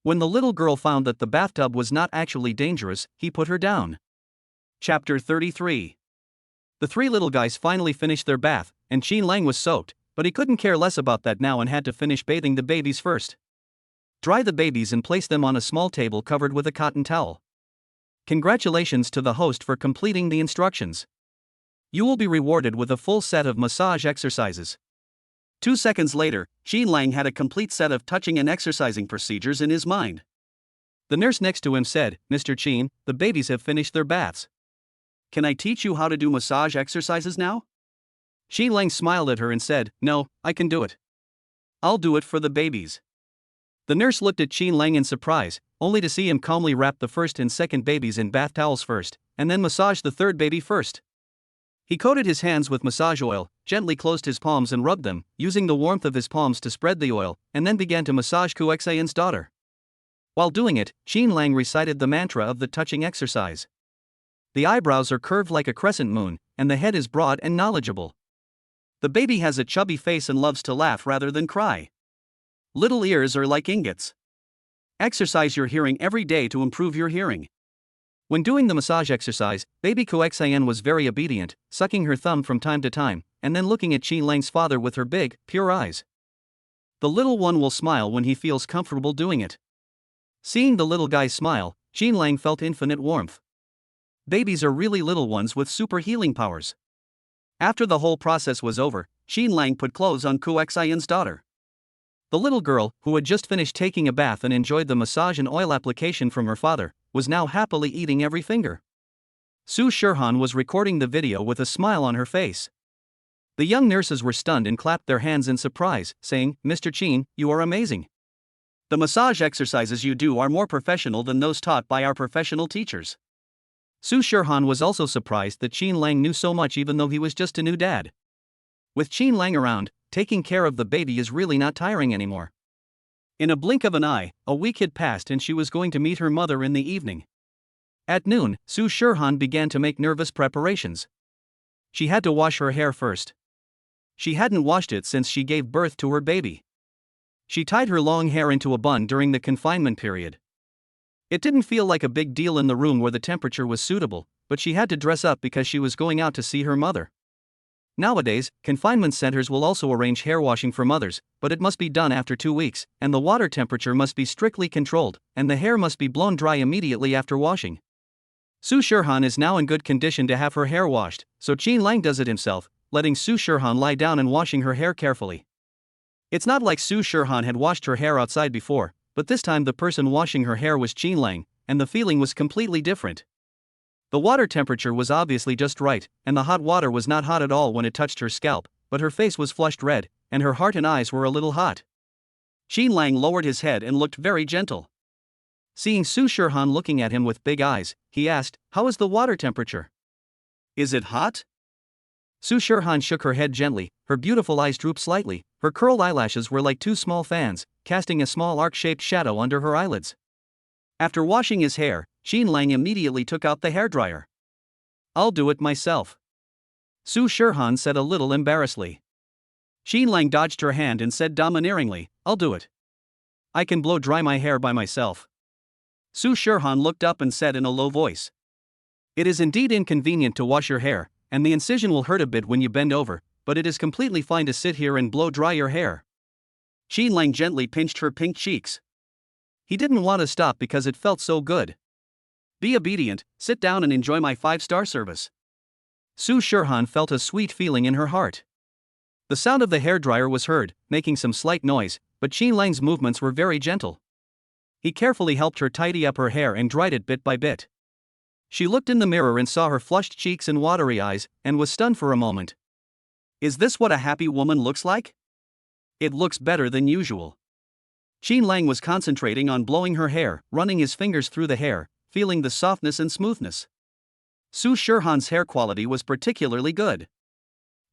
When the little girl found that the bathtub was not actually dangerous, he put her down. Chapter 33. The 3 little guys finally finished their bath, and Qin Lang was soaked, But he couldn't care less about that now and had to finish bathing the babies first. Dry the babies and place them on a small table covered with a cotton towel. Congratulations to the host for completing the instructions. You will be rewarded with a full set of massage exercises. 2 seconds later, Jean Lang had a complete set of touching and exercising procedures in his mind. The nurse next to him said, "Mr. Chin, the babies have finished their baths. Can I teach you how to do massage exercises now? Jean Lang smiled at her and said, "No, I can do it. I'll do it for the babies." The nurse looked at Jean Lang in surprise, only to see him calmly wrap the first and second babies in bath towels first, and then massage the third baby first. He coated his hands with massage oil, gently closed his palms and rubbed them, using the warmth of his palms to spread the oil, and then began to massage Ku Xayan's daughter. While doing it, Jean Lang recited the mantra of the touching exercise. The eyebrows are curved like a crescent moon, and the head is broad and knowledgeable. The baby has a chubby face and loves to laugh rather than cry. Little ears are like ingots. Exercise your hearing every day to improve your hearing. When doing the massage exercise, baby Ku Xayan was very obedient, sucking her thumb from time to time, and then looking at Jean Lang's father with her big, pure eyes. The little one will smile when he feels comfortable doing it. Seeing the little guy smile, Jean Lang felt infinite warmth. Babies are really little ones with super healing powers. After the whole process was over, Jean Lang put clothes on Ku Xayan's daughter. The little girl, who had just finished taking a bath and enjoyed the massage and oil application from her father, was now happily eating every finger. Su Shirhan was recording the video with a smile on her face. The young nurses were stunned and clapped their hands in surprise, saying, "Mr. Chin, you are amazing. The massage exercises you do are more professional than those taught by our professional teachers." Su Shirhan was also surprised that Jean Lang knew so much even though he was just a new dad. With Jean Lang around, taking care of the baby is really not tiring anymore. In a blink of an eye, a week had passed and she was going to meet her mother in the evening. At noon, Su Shirhan began to make nervous preparations. She had to wash her hair first. She hadn't washed it since she gave birth to her baby. She tied her long hair into a bun during the confinement period. It didn't feel like a big deal in the room where the temperature was suitable, but she had to dress up because she was going out to see her mother. Nowadays, confinement centers will also arrange hair washing for mothers, but it must be done after 2 weeks, and the water temperature must be strictly controlled, and the hair must be blown dry immediately after washing. Su Shirhan is now in good condition to have her hair washed, so Jean Lang does it himself, letting Su Shirhan lie down and washing her hair carefully. It's not like Su Shirhan had washed her hair outside before, but this time the person washing her hair was Jean Lang, and the feeling was completely different. The water temperature was obviously just right, and the hot water was not hot at all when it touched her scalp, but her face was flushed red, and her heart and eyes were a little hot. Jean Lang lowered his head and looked very gentle. Seeing Su Shirhan looking at him with big eyes, he asked, "How is the water temperature?" "Is it hot?" Su Shirhan shook her head gently, her beautiful eyes drooped slightly, her curled eyelashes were like 2 small fans, casting a small arc-shaped shadow under her eyelids. After washing his hair, Jean Lang immediately took out the hairdryer. "I'll do it myself," Su Shirhan said a little embarrassedly. Jean Lang dodged her hand and said domineeringly, "I'll do it. I can blow dry my hair by myself." Su Shirhan looked up and said in a low voice, "It is indeed inconvenient to wash your hair, and the incision will hurt a bit when you bend over, but it is completely fine to sit here and blow dry your hair." Jean Lang gently pinched her pink cheeks. He didn't want to stop because it felt so good. "Be obedient, sit down and enjoy my 5-star service." Su Shirhan felt a sweet feeling in her heart. The sound of the hairdryer was heard, making some slight noise, but Jean Lang's movements were very gentle. He carefully helped her tidy up her hair and dried it bit by bit. She looked in the mirror and saw her flushed cheeks and watery eyes, and was stunned for a moment. "Is this what a happy woman looks like? It looks better than usual." Jean Lang was concentrating on blowing her hair, running his fingers through the hair, feeling the softness and smoothness. Su Shirhan's hair quality was particularly good.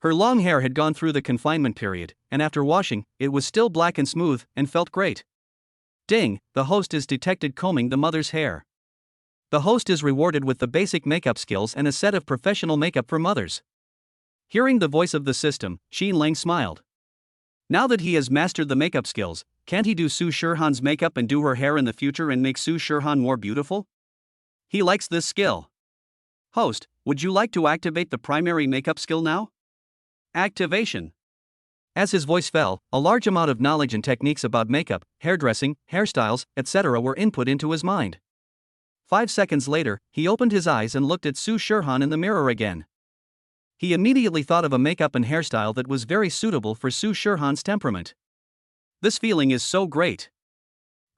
Her long hair had gone through the confinement period, and after washing, it was still black and smooth, and felt great. Ding, the host is detected combing the mother's hair. The host is rewarded with the basic makeup skills and a set of professional makeup for mothers. Hearing the voice of the system, Jean Lang smiled. Now that he has mastered the makeup skills, can't he do Su Shirhan's makeup and do her hair in the future and make Su Shirhan more beautiful? He likes this skill. "Host, would you like to activate the primary makeup skill now?" "Activation." As his voice fell, a large amount of knowledge and techniques about makeup, hairdressing, hairstyles, etc. were input into his mind. 5 seconds later, he opened his eyes and looked at Su Shirhan in the mirror again. He immediately thought of a makeup and hairstyle that was very suitable for Su Shirhan's temperament. This feeling is so great.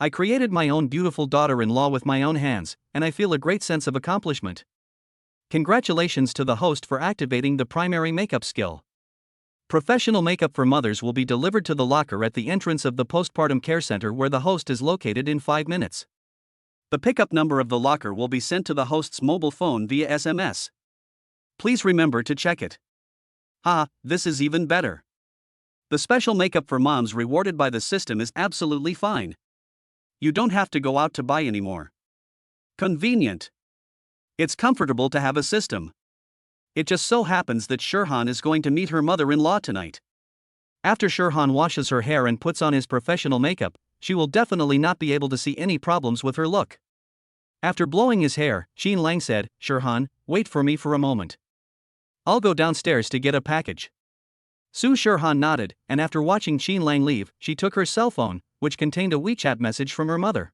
I created my own beautiful daughter-in-law with my own hands, and I feel a great sense of accomplishment. Congratulations to the host for activating the primary makeup skill. Professional makeup for mothers will be delivered to the locker at the entrance of the postpartum care center where the host is located in 5 minutes. The pickup number of the locker will be sent to the host's mobile phone via SMS. Please remember to check it. This is even better. The special makeup for moms rewarded by the system is absolutely fine. You don't have to go out to buy anymore. Convenient. It's comfortable to have a system. It just so happens that Shirhan is going to meet her mother-in-law tonight. After Shirhan washes her hair and puts on his professional makeup, she will definitely not be able to see any problems with her look. After blowing his hair, Xin Lang said, "Shirhan, wait for me for a moment. I'll go downstairs to get a package." Su Shirhan nodded, and after watching Xin Lang leave, she took her cell phone, which contained a WeChat message from her mother.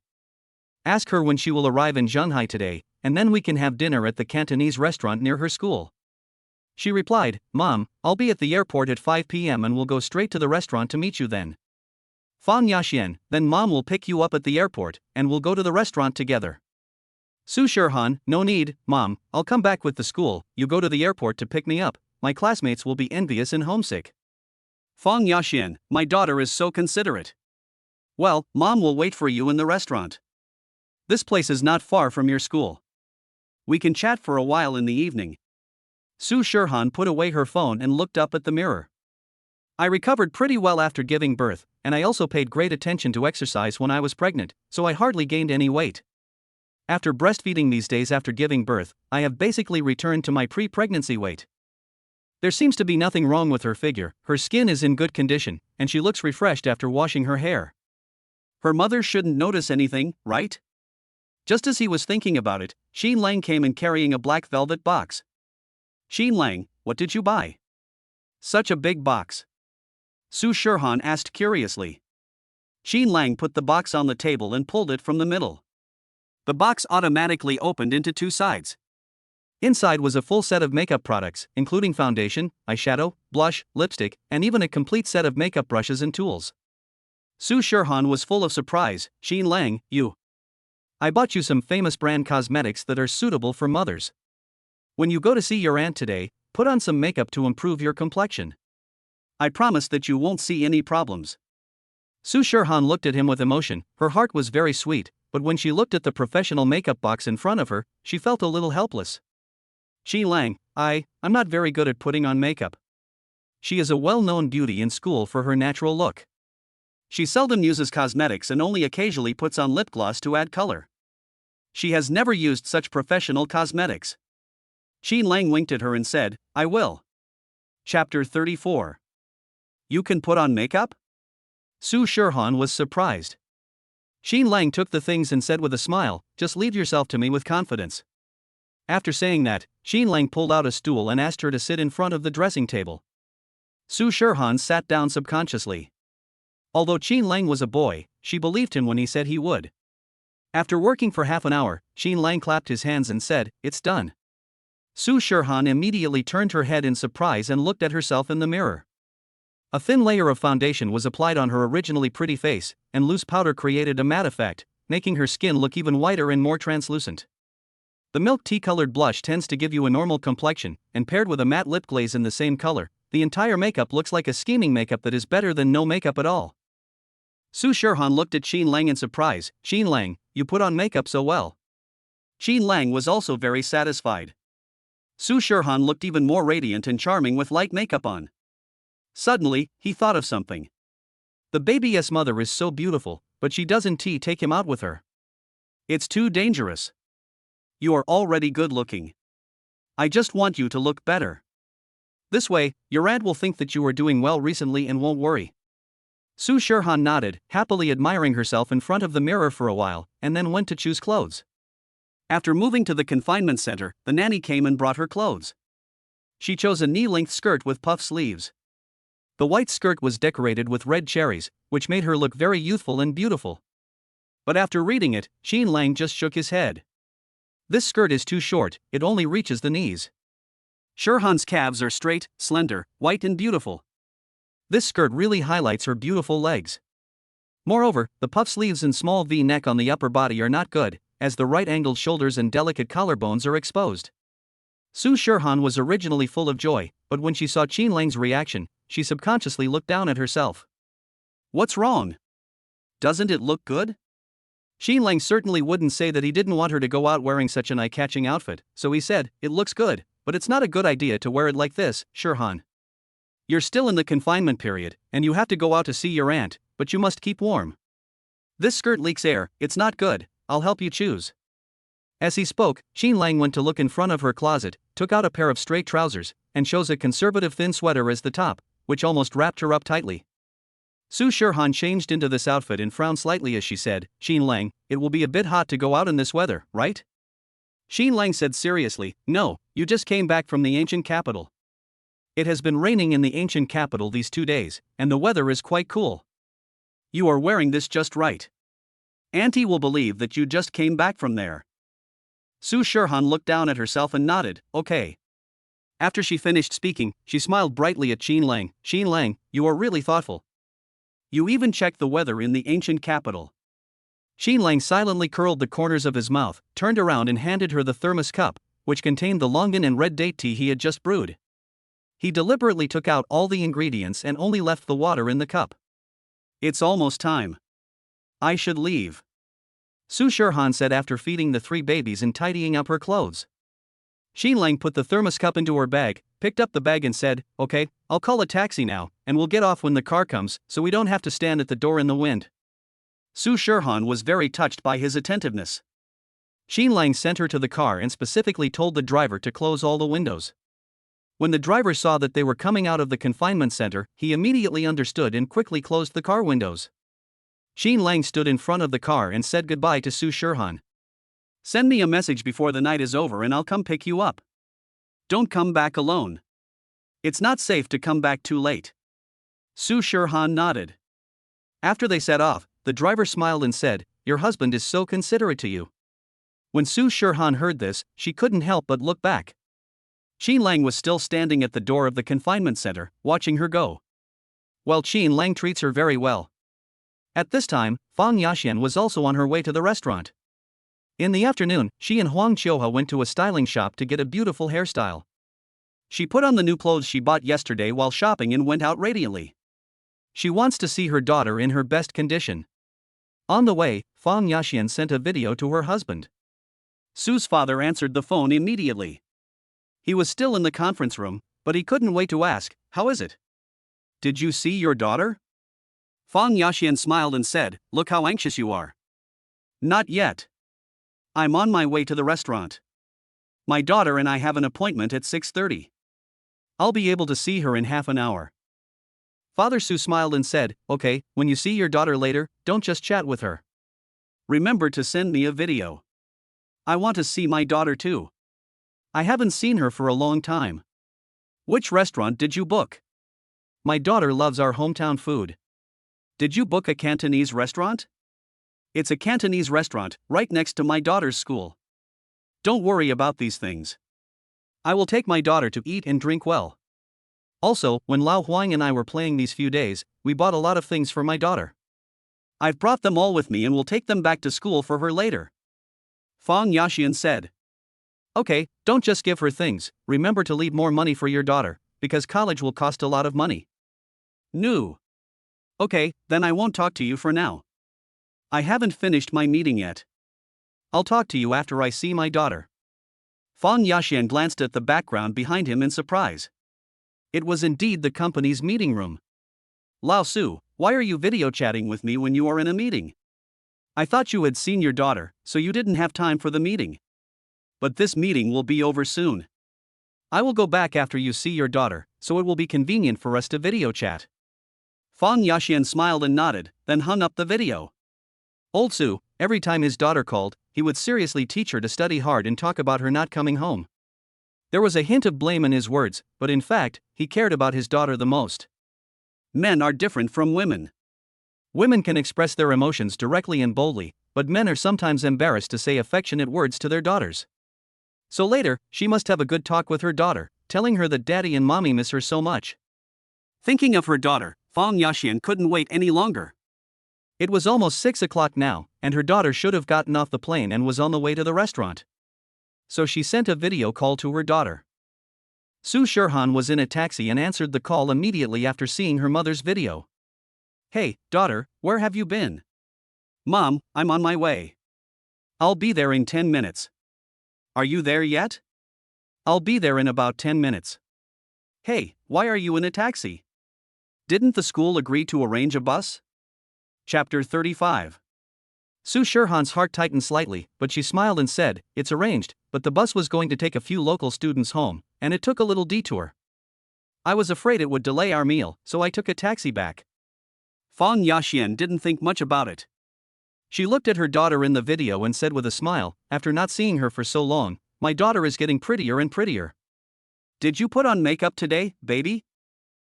"Ask her when she will arrive in Shanghai today, and then we can have dinner at the Cantonese restaurant near her school." She replied, "Mom, I'll be at the airport at 5 p.m. and we'll go straight to the restaurant to meet you then." "Fang Yaxian, then Mom will pick you up at the airport, and we'll go to the restaurant together." Su Shirhan, "No need, Mom, I'll come back with the school, you go to the airport to pick me up, my classmates will be envious and homesick." "Fang Yaxian, my daughter is so considerate. Well, Mom will wait for you in the restaurant. This place is not far from your school. We can chat for a while in the evening." Su Shirhan put away her phone and looked up at the mirror. "I recovered pretty well after giving birth, and I also paid great attention to exercise when I was pregnant, so I hardly gained any weight. After breastfeeding these days after giving birth, I have basically returned to my pre-pregnancy weight. There seems to be nothing wrong with her figure, her skin is in good condition, and she looks refreshed after washing her hair. Her mother shouldn't notice anything, right?" Just as he was thinking about it, Xin Lang came in carrying a black velvet box. "Xin Lang, what did you buy? Such a big box." Su Shirhan asked curiously. Xin Lang put the box on the table and pulled it from the middle. The box automatically opened into 2 sides. Inside was a full set of makeup products, including foundation, eyeshadow, blush, lipstick, and even a complete set of makeup brushes and tools. Su Shirhan was full of surprise. "Xin Lang, I bought you some famous brand cosmetics that are suitable for mothers. When you go to see your aunt today, put on some makeup to improve your complexion. I promise that you won't see any problems." Su Shirhan looked at him with emotion, her heart was very sweet, but when she looked at the professional makeup box in front of her, she felt a little helpless. "Xin Lang, I'm not very good at putting on makeup." She is a well-known beauty in school for her natural look. She seldom uses cosmetics and only occasionally puts on lip gloss to add color. She has never used such professional cosmetics. Xin Lang winked at her and said, "I will." Chapter 34. You can put on makeup? Su Shirhan was surprised. Xin Lang took the things and said with a smile, "Just leave yourself to me with confidence." After saying that, Xin Lang pulled out a stool and asked her to sit in front of the dressing table. Su Shirhan sat down subconsciously. Although Xin Lang was a boy, she believed him when he said he would. After working for half an hour, Xin Lang clapped his hands and said, "It's done." Su Shirhan immediately turned her head in surprise and looked at herself in the mirror. A thin layer of foundation was applied on her originally pretty face, and loose powder created a matte effect, making her skin look even whiter and more translucent. The milk tea-colored blush tends to give you a normal complexion, and paired with a matte lip glaze in the same color, the entire makeup looks like a scheming makeup that is better than no makeup at all. Su Shirhan looked at Xin Lang in surprise. "Xin Lang, you put on makeup so well." Xin Lang was also very satisfied. Su Shirhan looked even more radiant and charming with light makeup on. Suddenly, he thought of something. The baby's mother is so beautiful, but she doesn't take him out with her. It's too dangerous. You are already good looking. I just want you to look better. This way, your aunt will think that you are doing well recently and won't worry. Su Shirhan nodded, happily admiring herself in front of the mirror for a while, and then went to choose clothes. After moving to the confinement center, the nanny came and brought her clothes. She chose a knee-length skirt with puff sleeves. The white skirt was decorated with red cherries, which made her look very youthful and beautiful. But after reading it, Qin Lang just shook his head. This skirt is too short, it only reaches the knees. Shirhan's calves are straight, slender, white and beautiful. This skirt really highlights her beautiful legs. Moreover, the puff sleeves and small V-neck on the upper body are not good, as the right-angled shoulders and delicate collarbones are exposed. Su Shirhan was originally full of joy, but when she saw Qin Lang's reaction, she subconsciously looked down at herself. What's wrong? Doesn't it look good? Qin Lang certainly wouldn't say that he didn't want her to go out wearing such an eye-catching outfit, so he said, "It looks good, but it's not a good idea to wear it like this, Shirhan. You're still in the confinement period, and you have to go out to see your aunt, but you must keep warm. This skirt leaks air, it's not good, I'll help you choose." As he spoke, Qin Lang went to look in front of her closet, took out a pair of straight trousers, and chose a conservative thin sweater as the top, which almost wrapped her up tightly. Su Shirhan changed into this outfit and frowned slightly as she said, "Qin Lang, it will be a bit hot to go out in this weather, right?" Qin Lang said seriously, "No, you just came back from the ancient capital. It has been raining in the ancient capital these 2 days, and the weather is quite cool. You are wearing this just right. Auntie will believe that you just came back from there." Su Shirhan looked down at herself and nodded, "Okay." After she finished speaking, she smiled brightly at Qin Lang. "Qin Lang, you are really thoughtful. You even checked the weather in the ancient capital." Qin Lang silently curled the corners of his mouth, turned around and handed her the thermos cup, which contained the longan and red date tea he had just brewed. He deliberately took out all the ingredients and only left the water in the cup. "It's almost time. I should leave," Su Shirhan said after feeding the 3 babies and tidying up her clothes. Qin Lang put the thermos cup into her bag, picked up the bag and said, "Okay, I'll call a taxi now, and we'll get off when the car comes, so we don't have to stand at the door in the wind." Su Shirhan was very touched by his attentiveness. Qin Lang sent her to the car and specifically told the driver to close all the windows. When the driver saw that they were coming out of the confinement center, he immediately understood and quickly closed the car windows. Qin Lang stood in front of the car and said goodbye to Su Shirhan. "Send me a message before the night is over and I'll come pick you up. Don't come back alone. It's not safe to come back too late." Su Shirhan nodded. After they set off, the driver smiled and said, "Your husband is so considerate to you." When Su Shirhan heard this, she couldn't help but look back. Qin Lang was still standing at the door of the confinement center, watching her go. Well, Qin Lang treats her very well. At this time, Fang Yaxian was also on her way to the restaurant. In the afternoon, she and Huang Qiuhua went to a styling shop to get a beautiful hairstyle. She put on the new clothes she bought yesterday while shopping and went out radiantly. She wants to see her daughter in her best condition. On the way, Fang Yaxian sent a video to her husband. Su's father answered the phone immediately. He was still in the conference room, but he couldn't wait to ask, "How is it? Did you see your daughter?" Fang Yaxian smiled and said, "Look how anxious you are." "Not yet. I'm on my way to the restaurant. My daughter and I have an appointment at 6:30. I'll be able to see her in half an hour." Father Su smiled and said, "Okay, when you see your daughter later, don't just chat with her. Remember to send me a video. I want to see my daughter too. I haven't seen her for a long time." "Which restaurant did you book?" "My daughter loves our hometown food." "Did you book a Cantonese restaurant?" "It's a Cantonese restaurant, right next to my daughter's school. Don't worry about these things. I will take my daughter to eat and drink well. Also, when Lao Huang and I were playing these few days, we bought a lot of things for my daughter. I've brought them all with me and will take them back to school for her later," Fang Yaxian said. "Okay, don't just give her things, remember to leave more money for your daughter, because college will cost a lot of money." "No. Okay, then I won't talk to you for now. I haven't finished my meeting yet. I'll talk to you after I see my daughter." Fang Yaxian glanced at the background behind him in surprise. It was indeed the company's meeting room. "Lao Su, why are you video chatting with me when you are in a meeting? I thought you had seen your daughter, so you didn't have time for the meeting. But this meeting will be over soon. I will go back after you see your daughter, so it will be convenient for us to video chat." Fang Yaxian smiled and nodded, then hung up the video. Old Su, every time his daughter called, he would seriously teach her to study hard and talk about her not coming home. There was a hint of blame in his words, but in fact, he cared about his daughter the most. Men are different from women. Women can express their emotions directly and boldly, but men are sometimes embarrassed to say affectionate words to their daughters. So later, she must have a good talk with her daughter, telling her that daddy and mommy miss her so much. Thinking of her daughter, Fang Yaxian couldn't wait any longer. It was almost 6 o'clock now, and her daughter should have gotten off the plane and was on the way to the restaurant. So she sent a video call to her daughter. Su Shirhan was in a taxi and answered the call immediately after seeing her mother's video. Hey, daughter, where have you been? Mom, I'm on my way. I'll be there in 10 minutes. Are you there yet? I'll be there in about 10 minutes. Hey, why are you in a taxi? Didn't the school agree to arrange a bus? Chapter 35. Su Shirhan's heart tightened slightly, but she smiled and said, "It's arranged, but the bus was going to take a few local students home, and it took a little detour. I was afraid it would delay our meal, so I took a taxi back." Fang Yaxian didn't think much about it. She looked at her daughter in the video and said with a smile, after not seeing her for so long, "My daughter is getting prettier and prettier." Did you put on makeup today, baby?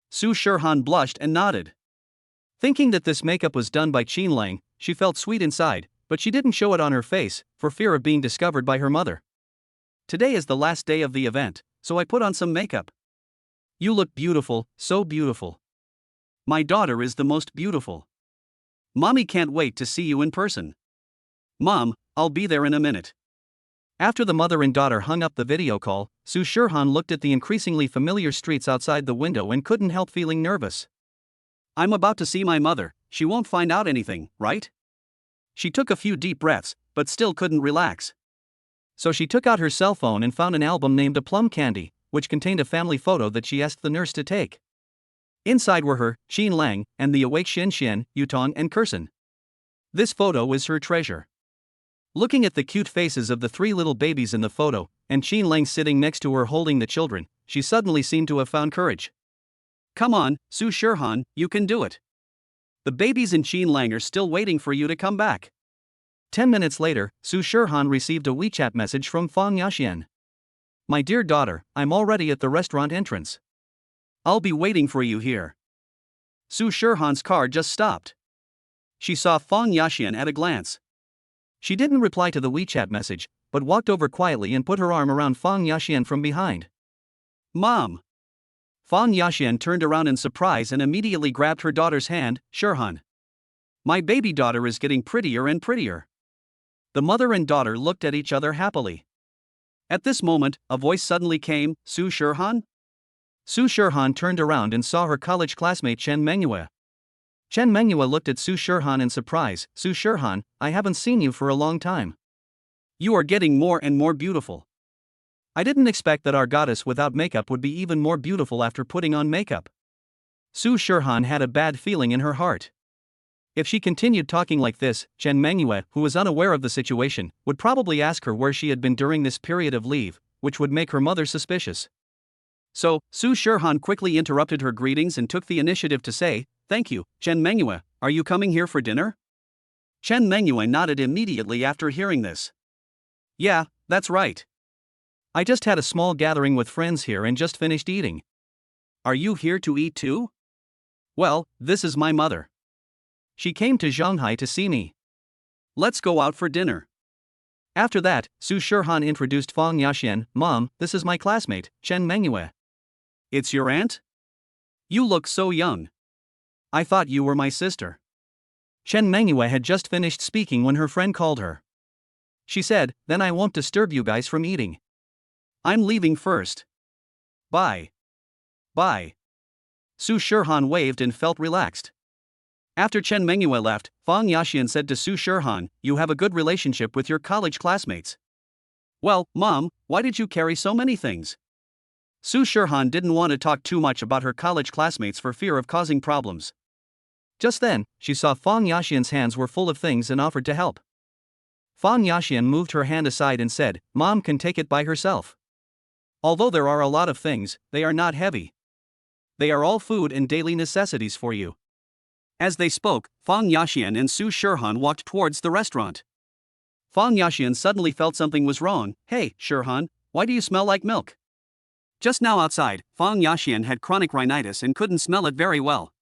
Su Shirhan blushed and nodded. Thinking that this makeup was done by Qin Lang, she felt sweet inside, but she didn't show it on her face, for fear of being discovered by her mother. Today is the last day of the event, so I put on some makeup. You look beautiful, so beautiful. My daughter is the most beautiful. Mommy can't wait to see you in person. Mom, I'll be there in a minute. After the mother and daughter hung up the video call, Su Shirhan looked at the increasingly familiar streets outside the window and couldn't help feeling nervous. I'm about to see my mother, she won't find out anything, right? She took a few deep breaths, but still couldn't relax. So she took out her cell phone and found an album named A Plum Candy, which contained a family photo that she asked the nurse to take. Inside were her, Qin Lang, and the awake Xin Xian, Yutong, and Kurson. This photo is her treasure. Looking at the cute faces of the 3 little babies in the photo, and Qin Lang sitting next to her holding the children, she suddenly seemed to have found courage. Come on, Su Shirhan, you can do it. The babies and Qin Lang are still waiting for you to come back. 10 minutes later, Su Shirhan received a WeChat message from Fang Yaxian. "My dear daughter, I'm already at the restaurant entrance. I'll be waiting for you here." Su Shirhan's car just stopped. She saw Fang Yaxian at a glance. She didn't reply to the WeChat message, but walked over quietly and put her arm around Fang Yaxian from behind. Mom! Fang Yaxian turned around in surprise and immediately grabbed her daughter's hand. "Shirhan. My baby daughter is getting prettier and prettier." The mother and daughter looked at each other happily. At this moment, a voice suddenly came, "Su Shirhan?" Su Shirhan turned around and saw her college classmate Chen Mengyue. Chen Mengyue looked at Su Shirhan in surprise. "Su Shirhan, I haven't seen you for a long time. You are getting more and more beautiful." I didn't expect that our goddess without makeup would be even more beautiful after putting on makeup. Su Shirhan had a bad feeling in her heart. If she continued talking like this, Chen Mengyue, who was unaware of the situation, would probably ask her where she had been during this period of leave, which would make her mother suspicious. So, Su Shirhan quickly interrupted her greetings and took the initiative to say, "Thank you, Chen Mengyue, are you coming here for dinner?" Chen Mengyue nodded immediately after hearing this. "Yeah, that's right. I just had a small gathering with friends here and just finished eating." "Are you here to eat too?" "Well, this is my mother. She came to Shanghai to see me. Let's go out for dinner." After that, Su Shirhan introduced Fang Yaxian. "Mom, this is my classmate, Chen Mengyue." "It's your aunt? You look so young. I thought you were my sister." Chen Mengyue had just finished speaking when her friend called her. She said, "Then I won't disturb you guys from eating. I'm leaving first. Bye." Bye." Su Shirhan waved and felt relaxed. After Chen Mengyue left, Fang Yaxian said to Su Shirhan, "You have a good relationship with your college classmates." "Well, Mom, why did you carry so many things?" Su Shirhan didn't want to talk too much about her college classmates for fear of causing problems. Just then, she saw Fang Yaxian's hands were full of things and offered to help. Fang Yaxian moved her hand aside and said, "Mom can take it by herself. Although there are a lot of things, they are not heavy. They are all food and daily necessities for you." As they spoke, Fang Yaxian and Su Shirhan walked towards the restaurant. Fang Yaxian suddenly felt something was wrong. "Hey, Shirhan, why do you smell like milk?" Just now outside, Fang Yaxian had chronic rhinitis and couldn't smell it very well.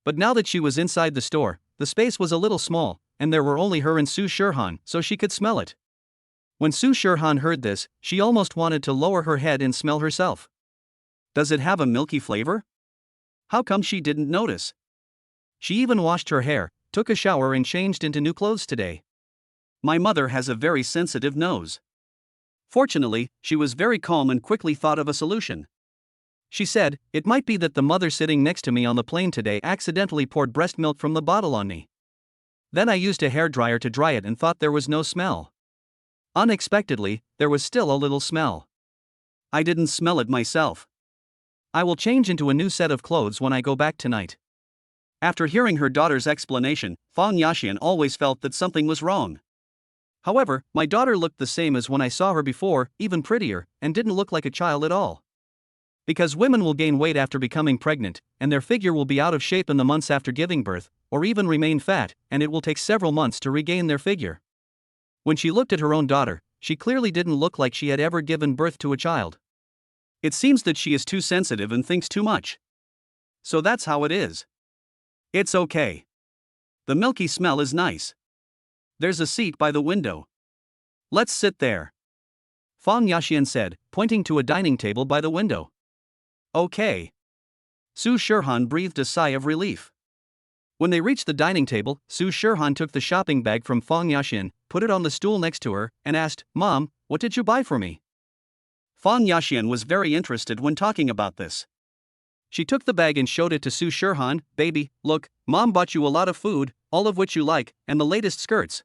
But now that she was inside the store, the space was a little small, and there were only her and Su Shirhan, so she could smell it. When Su Shirhan heard this, she almost wanted to lower her head and smell herself. Does it have a milky flavor? How come she didn't notice? She even washed her hair, took a shower and changed into new clothes today. My mother has a very sensitive nose. Fortunately, she was very calm and quickly thought of a solution. She said, "It might be that the mother sitting next to me on the plane today accidentally poured breast milk from the bottle on me. Then I used a hairdryer to dry it and thought there was no smell. Unexpectedly, there was still a little smell. I didn't smell it myself. I will change into a new set of clothes when I go back tonight." After hearing her daughter's explanation, Fang Yaxian always felt that something was wrong. However, my daughter looked the same as when I saw her before, even prettier, and didn't look like a child at all. Because women will gain weight after becoming pregnant, and their figure will be out of shape in the months after giving birth, or even remain fat, and it will take several months to regain their figure. When she looked at her own daughter, she clearly didn't look like she had ever given birth to a child. It seems that she is too sensitive and thinks too much. So that's how it is. It's okay. The milky smell is nice. There's a seat by the window. Let's sit there, Fang Yaxian said, pointing to a dining table by the window. Okay. Su Shirhan breathed a sigh of relief. When they reached the dining table, Su Shirhan took the shopping bag from Fang Yaxian, put it on the stool next to her, and asked, "Mom, what did you buy for me?" Fang Yaxian was very interested when talking about this. She took the bag and showed it to Su Shirhan. "Baby, look, Mom bought you a lot of food, all of which you like, and the latest skirts.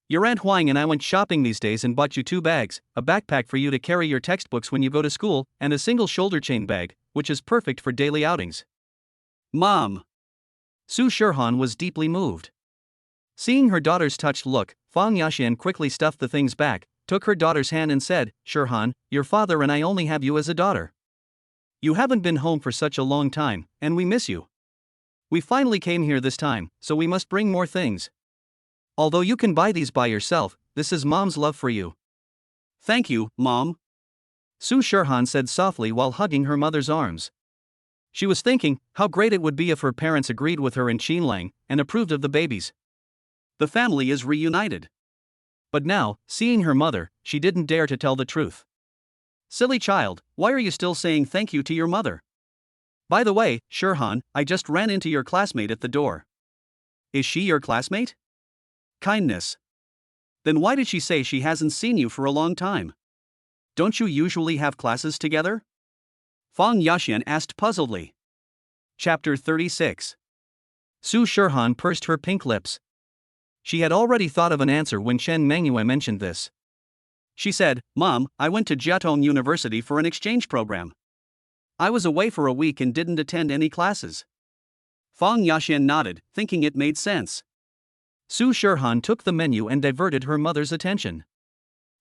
Your Aunt Huang and I went shopping these days and bought you 2 bags, a backpack for you to carry your textbooks when you go to school, and a single shoulder chain bag, which is perfect for daily outings." Mom! Su Shirhan was deeply moved. Seeing her daughter's touched look, Fang Yaxian quickly stuffed the things back, took her daughter's hand and said, "Shirhan, your father and I only have you as a daughter. You haven't been home for such a long time, and we miss you. We finally came here this time, so we must bring more things. Although you can buy these by yourself, this is Mom's love for you." "Thank you, Mom," Su Shirhan said softly while hugging her mother's arms. She was thinking how great it would be if her parents agreed with her in Qinlang and approved of the babies. The family is reunited. But now, seeing her mother, she didn't dare to tell the truth. "Silly child, why are you still saying thank you to your mother? By the way, Shirhan, I just ran into your classmate at the door." "Is she your classmate?" "Kindness. Then why did she say she hasn't seen you for a long time? Don't you usually have classes together?" Fang Yaxian asked puzzledly. Chapter 36. Su Shirhan pursed her pink lips. She had already thought of an answer when Chen Mengyue mentioned this. She said, "Mom, I went to Jiatong University for an exchange program. I was away for a week and didn't attend any classes." Fang Yaxian nodded, thinking it made sense. Su Shirhan took the menu and diverted her mother's attention.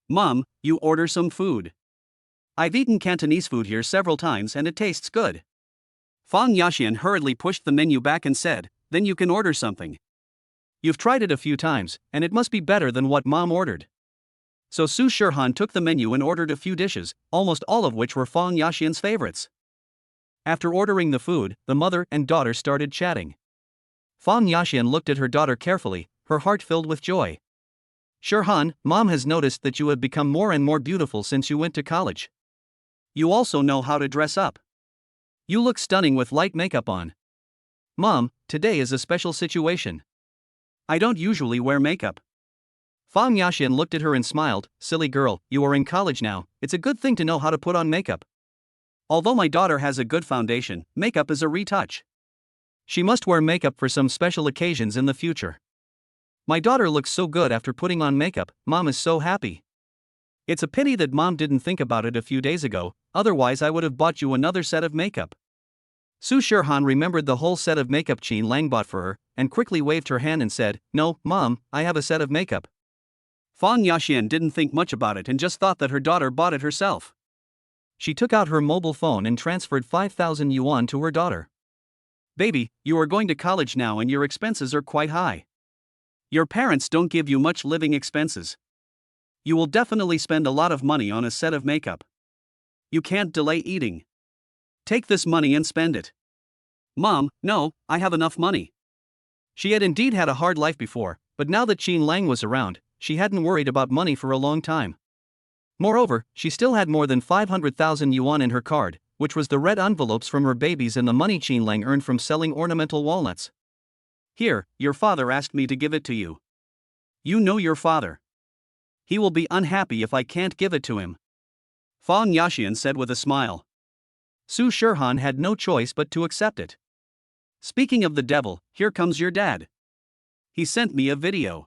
"Mom, you order some food. I've eaten Cantonese food here several times and it tastes good." Fang Yaxian hurriedly pushed the menu back and said, "Then you can order something. You've tried it a few times, and it must be better than what Mom ordered." So Su Shirhan took the menu and ordered a few dishes, almost all of which were Fang Yaxian's favorites. After ordering the food, the mother and daughter started chatting. Fang Yaxian looked at her daughter carefully, her heart filled with joy. "Shirhan, Mom has noticed that you have become more and more beautiful since you went to college. You also know how to dress up. You look stunning with light makeup on. Mom, today is a special situation." "I don't usually wear makeup." Fang Yaxian looked at her and smiled. "Silly girl, you are in college now, it's a good thing to know how to put on makeup." "Although my daughter has a good foundation, makeup is a retouch. She must wear makeup for some special occasions in the future. My daughter looks so good after putting on makeup, Mom is so happy. It's a pity that Mom didn't think about it a few days ago, otherwise I would have bought you another set of makeup." Su Shirhan remembered the whole set of makeup Qin Lang bought for her, and quickly waved her hand and said, "No, Mom, I have a set of makeup." Fang Yaxian didn't think much about it and just thought that her daughter bought it herself. She took out her mobile phone and transferred 5,000 yuan to her daughter. "Baby, you are going to college now and your expenses are quite high. Your parents don't give you much living expenses. You will definitely spend a lot of money on a set of makeup. You can't delay eating. Take this money and spend it." Mom, no, I have enough money. She had indeed had a hard life before, but now that Qin Lang was around, she hadn't worried about money for a long time. Moreover, she still had more than 500,000 yuan in her card, which was the red envelopes from her babies and the money Qin Lang earned from selling ornamental walnuts. Here, your father asked me to give it to you. You know your father. He will be unhappy if I can't give it to him. Fang Yaxian said with a smile. Su Shirhan had no choice but to accept it. Speaking of the devil, here comes your dad. He sent me a video.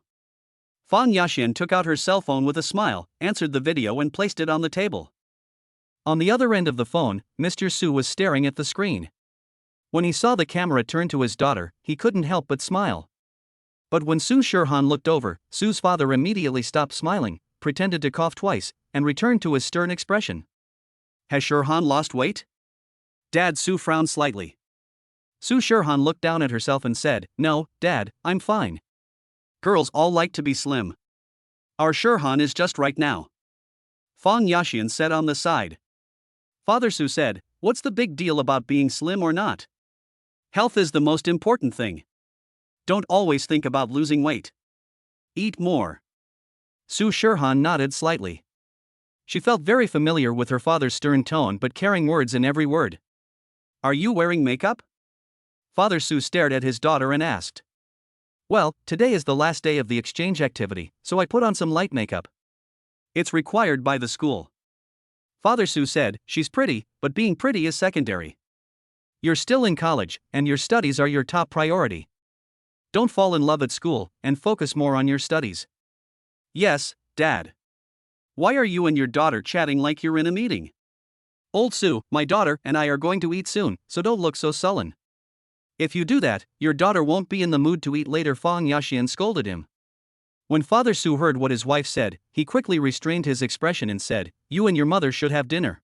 Fang Yaxian took out her cell phone with a smile, answered the video and placed it on the table. On the other end of the phone, Mr. Su was staring at the screen. When he saw the camera turn to his daughter, he couldn't help but smile. But when Su Shirhan looked over, Su's father immediately stopped smiling, pretended to cough twice, and returned to his stern expression. Has Shirhan lost weight? Dad, Su frowned slightly. Su Shirhan looked down at herself and said, "No, Dad, I'm fine." Girls all like to be slim. Our Shirhan is just right now. Fang Yaxian said on the side. Father Su said, "What's the big deal about being slim or not? Health is the most important thing. Don't always think about losing weight. Eat more." Su Shirhan nodded slightly. She felt very familiar with her father's stern tone but carrying words in every word. Are you wearing makeup? Father Su stared at his daughter and asked. Well, today is the last day of the exchange activity, so I put on some light makeup. It's required by the school. Father Su said, she's pretty, but being pretty is secondary. You're still in college, and your studies are your top priority. Don't fall in love at school, and focus more on your studies. Yes, Dad. Why are you and your daughter chatting like you're in a meeting? Old Su, my daughter and I are going to eat soon, so don't look so sullen. If you do that, your daughter won't be in the mood to eat later. Fang Yaxian scolded him. When Father Su heard what his wife said, he quickly restrained his expression and said, "You and your mother should have dinner.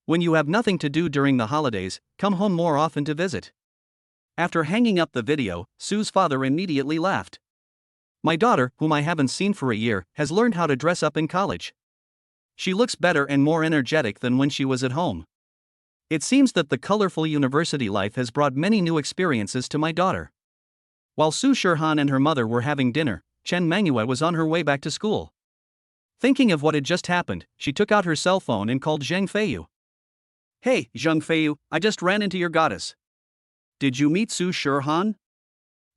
When you have nothing to do during the holidays, come home more often to visit." After hanging up the video, Su's father immediately laughed. My daughter, whom I haven't seen for a year, has learned how to dress up in college. She looks better and more energetic than when she was at home. It seems that the colorful university life has brought many new experiences to my daughter. While Su Shirhan and her mother were having dinner, Chen Mangyue was on her way back to school. Thinking of what had just happened, she took out her cell phone and called Zheng Feiyu. Hey, Zheng Feiyu, I just ran into your goddess. Did you meet Su Shirhan?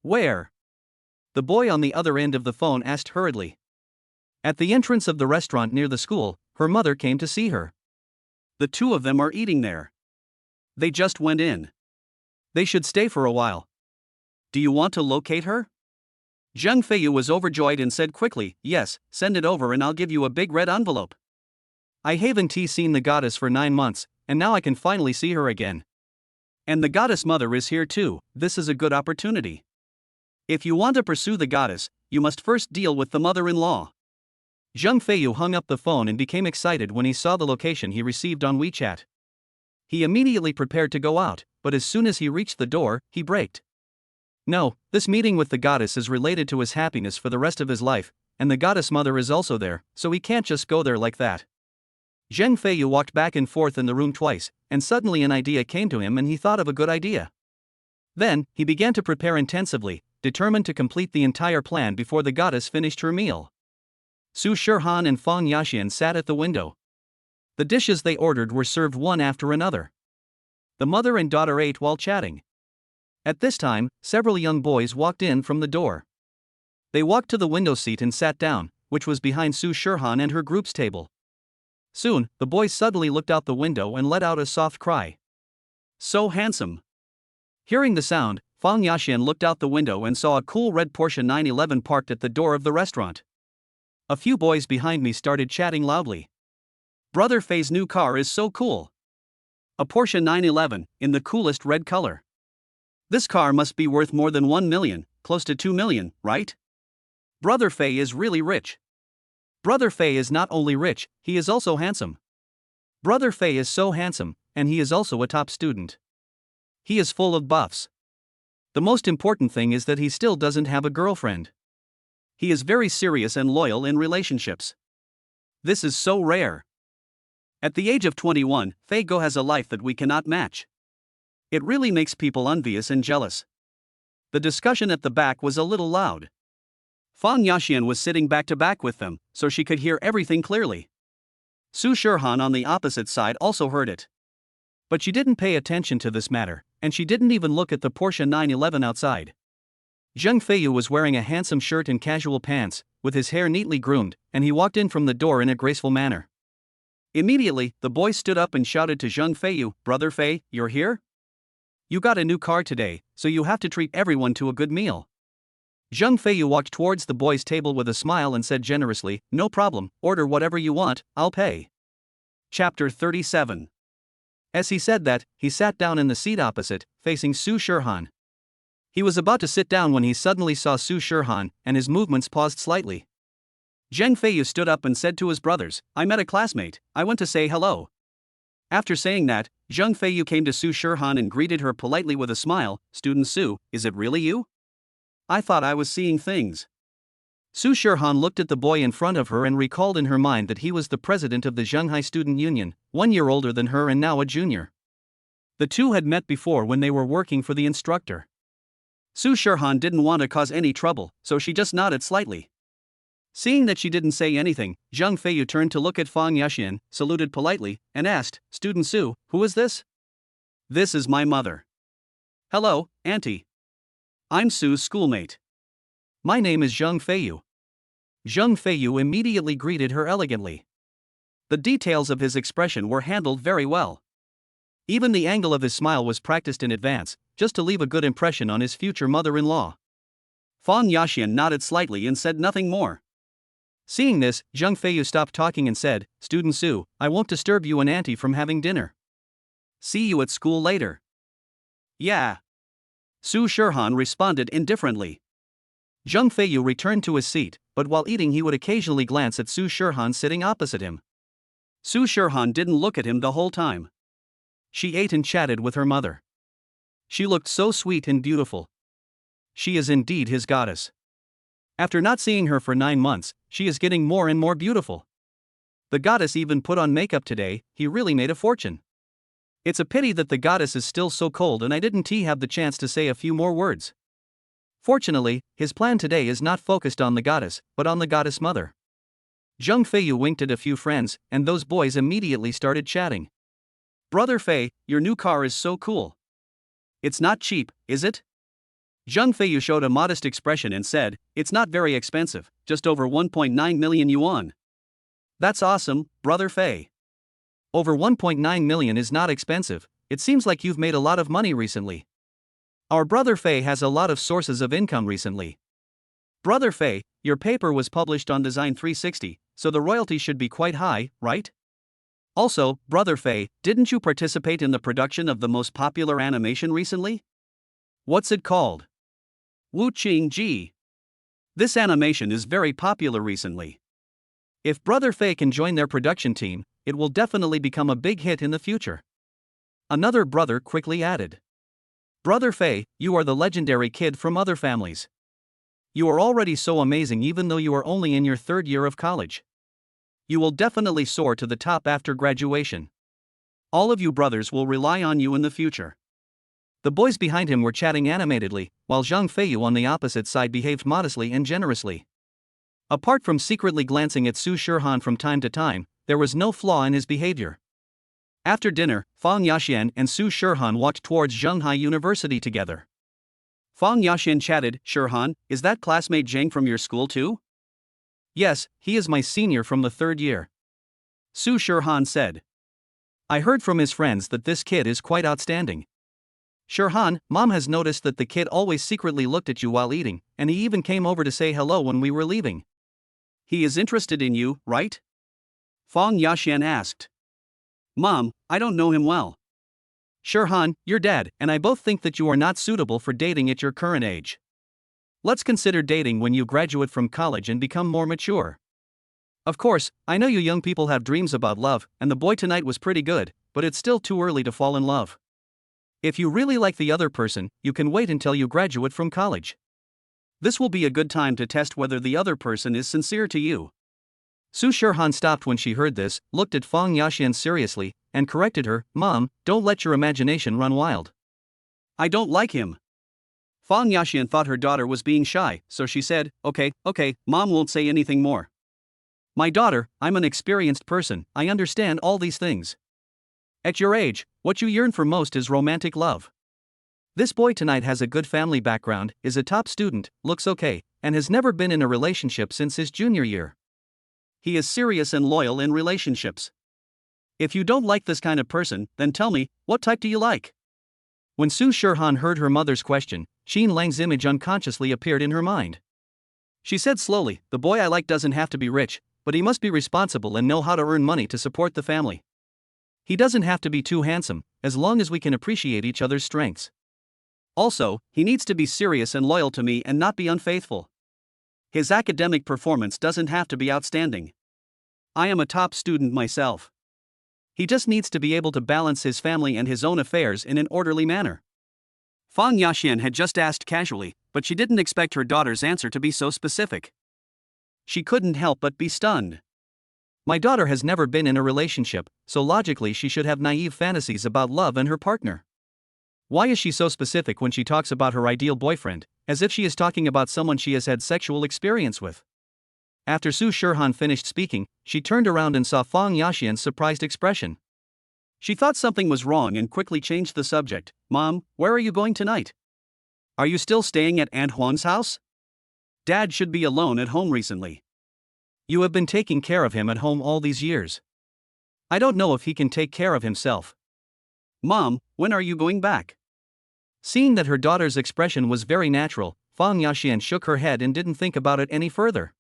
Where? The boy on the other end of the phone asked hurriedly. At the entrance of the restaurant near the school, her mother came to see her. The two of them are eating there. They just went in. They should stay for a while. Do you want to locate her? Zheng Feiyu was overjoyed and said quickly, "Yes, send it over and I'll give you a big red envelope." I haven't seen the goddess for 9 months, and now I can finally see her again. And the goddess mother is here too. This is a good opportunity. If you want to pursue the goddess, you must first deal with the mother-in-law. Zheng Feiyu hung up the phone and became excited when he saw the location he received on WeChat. He immediately prepared to go out, but as soon as he reached the door, he braked. No, this meeting with the goddess is related to his happiness for the rest of his life, and the goddess mother is also there, so he can't just go there like that. Zheng Feiyu walked back and forth in the room twice, and suddenly an idea came to him and he thought of a good idea. Then, he began to prepare intensively, determined to complete the entire plan before the goddess finished her meal. Su Shirhan and Fang Yaxian sat at the window. The dishes they ordered were served one after another. The mother and daughter ate while chatting. At this time, several young boys walked in from the door. They walked to the window seat and sat down, which was behind Su Shirhan and her group's table. Soon, the boys suddenly looked out the window and let out a soft cry. So handsome. Hearing the sound, Fang Yaxian looked out the window and saw a cool red Porsche 911 parked at the door of the restaurant. A few boys behind me started chatting loudly. Brother Fei's new car is so cool. A Porsche 911, in the coolest red color. This car must be worth more than 1 million, close to 2 million, right? Brother Fei is really rich. Brother Fei is not only rich, he is also handsome. Brother Fei is so handsome, and he is also a top student. He is full of buffs. The most important thing is that he still doesn't have a girlfriend. He is very serious and loyal in relationships. This is so rare. At the age of 21, Fei Go has a life that we cannot match. It really makes people envious and jealous. The discussion at the back was a little loud. Fang Yaxian was sitting back to back with them, so she could hear everything clearly. Su Shirhan on the opposite side also heard it. But she didn't pay attention to this matter, and she didn't even look at the Porsche 911 outside. Zheng Feiyu was wearing a handsome shirt and casual pants, with his hair neatly groomed, and he walked in from the door in a graceful manner. Immediately, the boy stood up and shouted to Zheng Feiyu, "Brother Fei, you're here? You got a new car today, so you have to treat everyone to a good meal." Zheng Feiyu walked towards the boy's table with a smile and said generously, "No problem, order whatever you want, I'll pay." Chapter 37. As he said that, he sat down in the seat opposite, facing Su Shirhan. He was about to sit down when he suddenly saw Su Shirhan, and his movements paused slightly. Zheng Feiyu stood up and said to his brothers, "I met a classmate, I want to say hello." After saying that, Zheng Feiyu came to Su Shirhan and greeted her politely with a smile. "Student Su, is it really you? I thought I was seeing things." Su Shirhan looked at the boy in front of her and recalled in her mind that he was the president of the Shanghai Student Union, 1 year older than her and now a junior. The two had met before when they were working for the instructor. Su Shirhan didn't want to cause any trouble, so she just nodded slightly. Seeing that she didn't say anything, Zheng Feiyu turned to look at Fang Yaxian, saluted politely, and asked, "Student Su, who is this?" "This is my mother." "Hello, Auntie. I'm Su's schoolmate. My name is Zheng Feiyu." Zheng Feiyu immediately greeted her elegantly. The details of his expression were handled very well. Even the angle of his smile was practiced in advance, just to leave a good impression on his future mother-in-law. Fang Yaxian nodded slightly and said nothing more. Seeing this, Zheng Feiyu stopped talking and said, "Student Su, I won't disturb you and Auntie from having dinner. See you at school later." "Yeah." Su Shirhan responded indifferently. Zheng Feiyu returned to his seat, but while eating he would occasionally glance at Su Shirhan sitting opposite him. Su Shirhan didn't look at him the whole time. She ate and chatted with her mother. She looked so sweet and beautiful. She is indeed his goddess. After not seeing her for 9 months, she is getting more and more beautiful. The goddess even put on makeup today. He really made a fortune. It's a pity that the goddess is still so cold and I didn't have the chance to say a few more words. Fortunately, his plan today is not focused on the goddess, but on the goddess mother. Zheng Feiyu winked at a few friends, and those boys immediately started chatting. "Brother Fei, your new car is so cool. It's not cheap, is it?" Zheng Feiyu showed a modest expression and said, "It's not very expensive, just over 1.9 million yuan. That's awesome, Brother Fei. Over 1.9 million is not expensive. It seems like you've made a lot of money recently. Our Brother Fei has a lot of sources of income recently. Brother Fei, your paper was published on Design 360, so the royalty should be quite high, right? Also, Brother Fei, didn't you participate in the production of the most popular animation recently? What's it called? Wu Qing Ji. This animation is very popular recently. If Brother Fei can join their production team, it will definitely become a big hit in the future." Another brother quickly added, "Brother Fei, you are the legendary kid from other families. You are already so amazing even though you are only in your 3rd year of college. You will definitely soar to the top after graduation. All of you brothers will rely on you in the future." The boys behind him were chatting animatedly, while Zheng Feiyu on the opposite side behaved modestly and generously. Apart from secretly glancing at Su Shirhan from time to time, there was no flaw in his behavior. After dinner, Fang Yaxian and Su Shirhan walked towards Shanghai University together. Fang Yaxian chatted, "Shirhan, is that classmate Zhang from your school too?" "Yes, he is my senior from the 3rd year." Su Shirhan said. "I heard from his friends that this kid is quite outstanding. Shirhan, Mom has noticed that the kid always secretly looked at you while eating, and he even came over to say hello when we were leaving." "He is interested in you, right?" Fang Yaxian asked. "Mom, I don't know him well. Shirhan, your dad and I both think that you are not suitable for dating at your current age. Let's consider dating when you graduate from college and become more mature. Of course, I know you young people have dreams about love, and the boy tonight was pretty good, but it's still too early to fall in love. If you really like the other person, you can wait until you graduate from college. This will be a good time to test whether the other person is sincere to you." Su Shirhan stopped when she heard this, looked at Fang Yaxian seriously, and corrected her, "Mom, don't let your imagination run wild. I don't like him. Fang Yaxian thought her daughter was being shy, so she said, okay, mom won't say anything more. My daughter, I'm an experienced person, I understand all these things. At your age, what you yearn for most is romantic love. This boy tonight has a good family background, is a top student, looks okay, and has never been in a relationship since his junior year. He is serious and loyal in relationships. If you don't like this kind of person, then tell me, what type do you like? When Su Shirhan heard her mother's question, Qin Lang's image unconsciously appeared in her mind. She said slowly, the boy I like doesn't have to be rich, but he must be responsible and know how to earn money to support the family. He doesn't have to be too handsome, as long as we can appreciate each other's strengths. Also, he needs to be serious and loyal to me and not be unfaithful. His academic performance doesn't have to be outstanding. I am a top student myself. He just needs to be able to balance his family and his own affairs in an orderly manner. Fang Yaxian had just asked casually, but she didn't expect her daughter's answer to be so specific. She couldn't help but be stunned. My daughter has never been in a relationship, so logically she should have naive fantasies about love and her partner. Why is she so specific when she talks about her ideal boyfriend, as if she is talking about someone she has had sexual experience with? After Su Shirhan finished speaking, she turned around and saw Fang Yaxian's surprised expression. She thought something was wrong and quickly changed the subject. Mom, where are you going tonight? Are you still staying at Aunt Huan's house? Dad should be alone at home recently. You have been taking care of him at home all these years. I don't know if he can take care of himself. Mom, when are you going back? Seeing that her daughter's expression was very natural, Fang Yaxian shook her head and didn't think about it any further.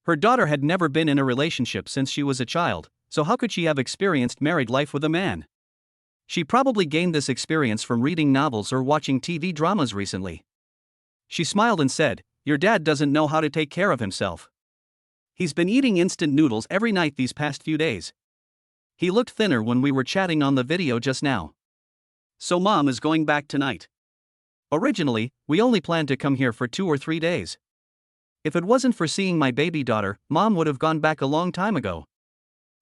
Her daughter had never been in a relationship since she was a child, so how could she have experienced married life with a man? She probably gained this experience from reading novels or watching TV dramas recently. She smiled and said, your dad doesn't know how to take care of himself. He's been eating instant noodles every night these past few days. He looked thinner when we were chatting on the video just now. So mom is going back tonight. Originally, we only planned to come here for 2 or 3 days. If it wasn't for seeing my baby daughter, mom would have gone back a long time ago.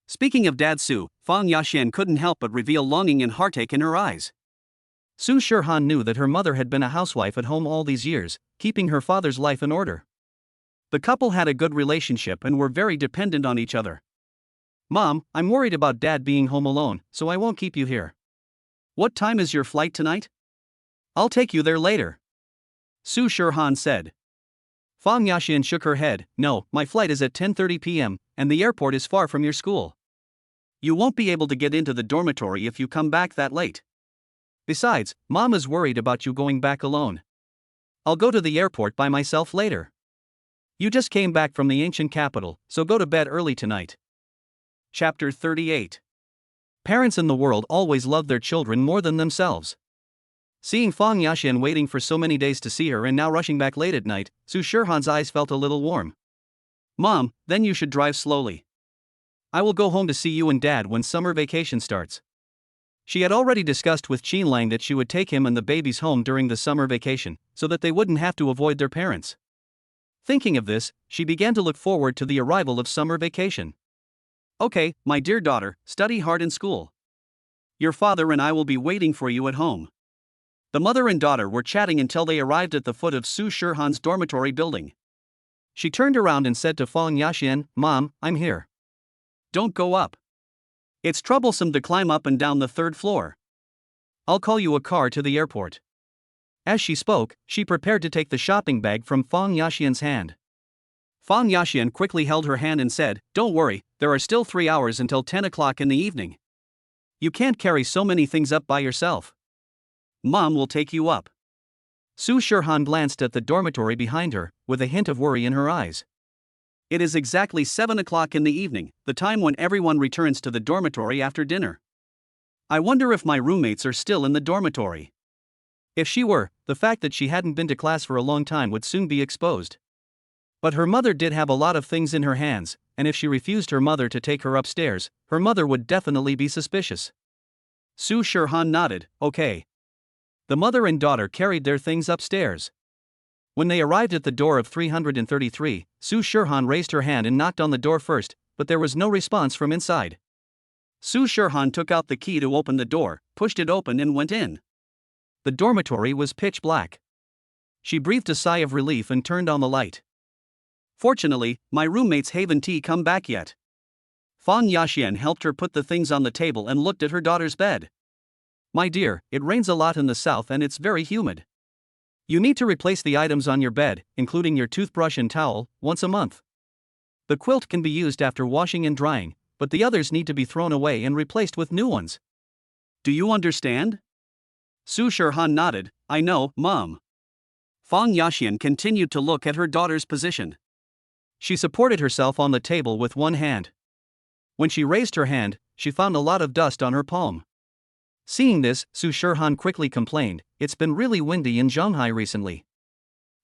Speaking of Dad Su, Fang Yaxian couldn't help but reveal longing and heartache in her eyes. Su Shirhan knew that her mother had been a housewife at home all these years, keeping her father's life in order. The couple had a good relationship and were very dependent on each other. Mom, I'm worried about Dad being home alone, so I won't keep you here. What time is your flight tonight? I'll take you there later. Su Shirhan said. Fang Yaxian shook her head. No, my flight is at 10:30 p.m., and the airport is far from your school. You won't be able to get into the dormitory if you come back that late. Besides, Mom is worried about you going back alone. I'll go to the airport by myself later. You just came back from the ancient capital, so go to bed early tonight. Chapter 38. Parents in the world always love their children more than themselves. Seeing Fang Yaxian waiting for so many days to see her and now rushing back late at night, Su Shirhan's eyes felt a little warm. Mom, then you should drive slowly. I will go home to see you and Dad when summer vacation starts. She had already discussed with Qin Lang that she would take him and the babies home during the summer vacation, so that they wouldn't have to avoid their parents. Thinking of this, she began to look forward to the arrival of summer vacation. Okay, my dear daughter, study hard in school. Your father and I will be waiting for you at home. The mother and daughter were chatting until they arrived at the foot of Su Shirhan's dormitory building. She turned around and said to Fang Yaxian, Mom, I'm here. Don't go up. It's troublesome to climb up and down the 3rd floor. I'll call you a car to the airport. As she spoke, she prepared to take the shopping bag from Fang Yaxian's hand. Fang Yaxian quickly held her hand and said, Don't worry, there are still 3 hours until 10 o'clock in the evening. You can't carry so many things up by yourself. Mom will take you up. Su Shirhan glanced at the dormitory behind her, with a hint of worry in her eyes. It is exactly 7 o'clock in the evening, the time when everyone returns to the dormitory after dinner. I wonder if my roommates are still in the dormitory. If she were, the fact that she hadn't been to class for a long time would soon be exposed. But her mother did have a lot of things in her hands, and if she refused her mother to take her upstairs, her mother would definitely be suspicious. Su Shirhan nodded, okay. The mother and daughter carried their things upstairs. When they arrived at the door of 333, Su Shirhan raised her hand and knocked on the door first, but there was no response from inside. Su Shirhan took out the key to open the door, pushed it open and went in. The dormitory was pitch black. She breathed a sigh of relief and turned on the light. Fortunately, my roommates haven't come back yet. Fang Yaxian helped her put the things on the table and looked at her daughter's bed. My dear, it rains a lot in the south and it's very humid. You need to replace the items on your bed, including your toothbrush and towel, once a month. The quilt can be used after washing and drying, but the others need to be thrown away and replaced with new ones. Do you understand? Su Shirhan nodded. I know, Mom. Fang Yaxian continued to look at her daughter's position. She supported herself on the table with one hand. When she raised her hand, she found a lot of dust on her palm. Seeing this, Su Shirhan quickly complained, "It's been really windy in Shanghai recently.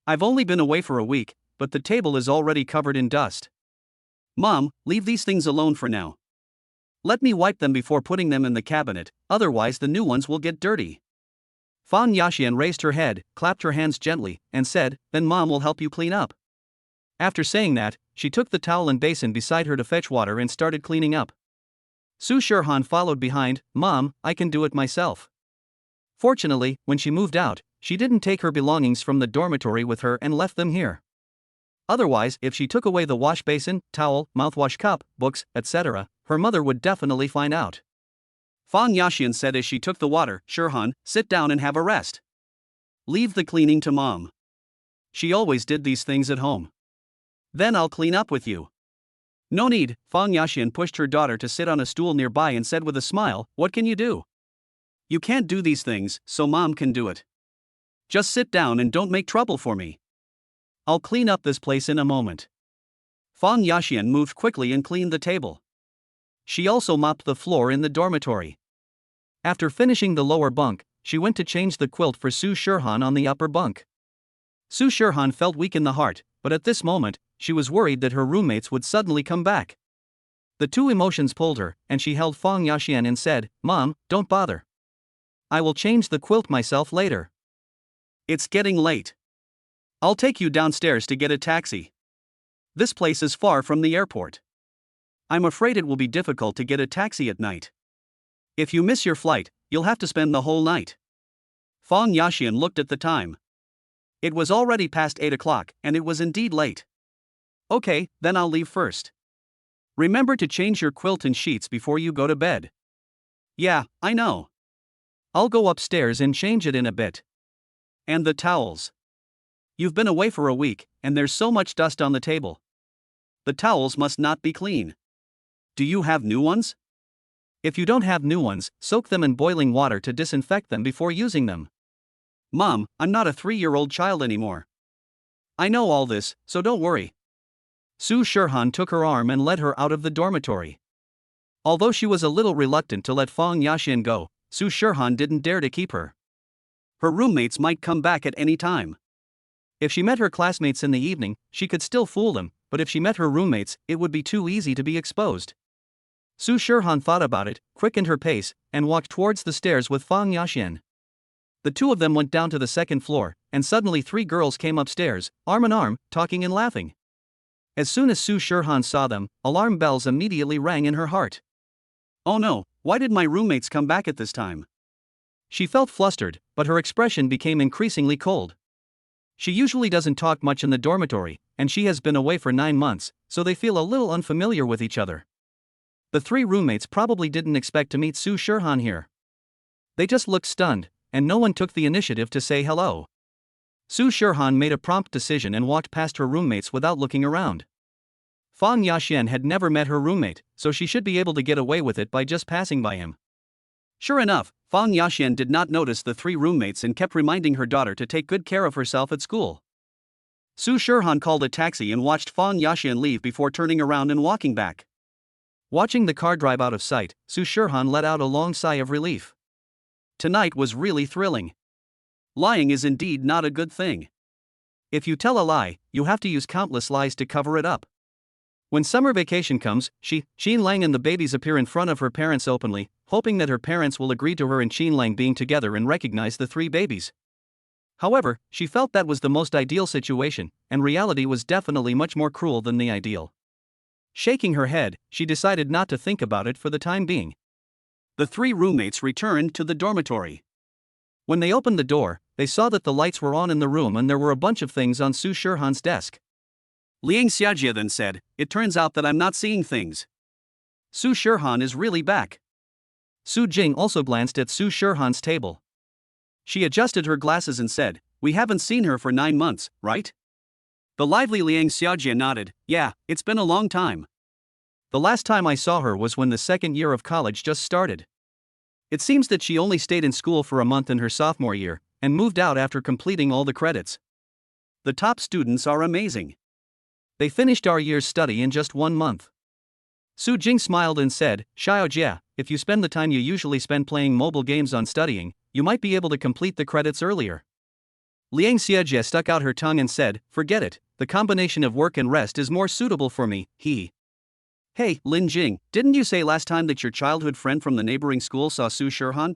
I've only been away for a week, but the table is already covered in dust. Mom, leave these things alone for now. Let me wipe them before putting them in the cabinet, otherwise the new ones will get dirty." Fang Yaxian raised her head, clapped her hands gently, and said, "Then Mom will help you clean up." After saying that, she took the towel and basin beside her to fetch water and started cleaning up. Su Shirhan followed behind. "Mom, I can do it myself." Fortunately, when she moved out, she didn't take her belongings from the dormitory with her and left them here. Otherwise, if she took away the wash basin, towel, mouthwash cup, books, etc., her mother would definitely find out. Fang Yaxian said as she took the water, "Shirhan, sit down and have a rest. Leave the cleaning to Mom. She always did these things at home. Then I'll clean up with you." "No need." Fang Yaxian pushed her daughter to sit on a stool nearby and said with a smile, "What can you do? You can't do these things, so Mom can do it. Just sit down and don't make trouble for me. I'll clean up this place in a moment." Fang Yaxian moved quickly and cleaned the table. She also mopped the floor in the dormitory. After finishing the lower bunk, she went to change the quilt for Su Shirhan on the upper bunk. Su Shirhan felt weak in the heart, but at this moment, she was worried that her roommates would suddenly come back. The two emotions pulled her, and she held Fang Yaxian and said, "Mom, don't bother. I will change the quilt myself later. It's getting late. I'll take you downstairs to get a taxi. This place is far from the airport. I'm afraid it will be difficult to get a taxi at night. If you miss your flight, you'll have to spend the whole night." Fang Yaxian looked at the time. It was already past 8 o'clock, and it was indeed late. "Okay, then I'll leave first. Remember to change your quilt and sheets before you go to bed." "Yeah, I know. I'll go upstairs and change it in a bit." "And the towels. You've been away for a week, and there's so much dust on the table. The towels must not be clean. Do you have new ones?" "If you don't have new ones, soak them in boiling water to disinfect them before using them." "Mom, I'm not a 3-year-old child anymore. I know all this, so don't worry." Su Shirhan took her arm and led her out of the dormitory. Although she was a little reluctant to let Fang Yaxian go, Su Shirhan didn't dare to keep her. Her roommates might come back at any time. If she met her classmates in the evening, she could still fool them, but if she met her roommates, it would be too easy to be exposed. Su Shirhan thought about it, quickened her pace, and walked towards the stairs with Fang Yaxian. The two of them went down to the second floor, and suddenly 3 girls came upstairs, arm in arm, talking and laughing. As soon as Su Shirhan saw them, alarm bells immediately rang in her heart. "Oh no, why did my roommates come back at this time?" She felt flustered, but her expression became increasingly cold. She usually doesn't talk much in the dormitory, and she has been away for 9 months, so they feel a little unfamiliar with each other. The 3 roommates probably didn't expect to meet Su Shirhan here. They just looked stunned, and no one took the initiative to say hello. Su Shirhan made a prompt decision and walked past her roommates without looking around. Fang Yaxian had never met her roommate, so she should be able to get away with it by just passing by him. Sure enough, Fang Yaxian did not notice the 3 roommates and kept reminding her daughter to take good care of herself at school. Su Shirhan called a taxi and watched Fang Yaxian leave before turning around and walking back. Watching the car drive out of sight, Su Shirhan let out a long sigh of relief. Tonight was really thrilling. Lying is indeed not a good thing. If you tell a lie, you have to use countless lies to cover it up. When summer vacation comes, Qin Lang and the babies appear in front of her parents openly, hoping that her parents will agree to her and Qin Lang being together and recognize the 3 babies. However, she felt that was the most ideal situation, and reality was definitely much more cruel than the ideal. Shaking her head, she decided not to think about it for the time being. The 3 roommates returned to the dormitory. When they opened the door, they saw that the lights were on in the room and there were a bunch of things on Su Shirhan's desk. Liang Xiajie then said, "It turns out that I'm not seeing things. Su Shirhan is really back." Su Jing also glanced at Su Shirhan's table. She adjusted her glasses and said, "We haven't seen her for 9 months, right?" The lively Liang Xiajie nodded, "Yeah, it's been a long time. The last time I saw her was when the second year of college just started. It seems that she only stayed in school for a month in her sophomore year, and moved out after completing all the credits. The top students are amazing. They finished our year's study in just 1 month." Su Jing smiled and said, "Xiaojie, if you spend the time you usually spend playing mobile games on studying, you might be able to complete the credits earlier." Liang Xiajie stuck out her tongue and said, "Forget it, the combination of work and rest is more suitable for me." Hey, Lin Jing, didn't you say last time that your childhood friend from the neighboring school saw Su Shirhan?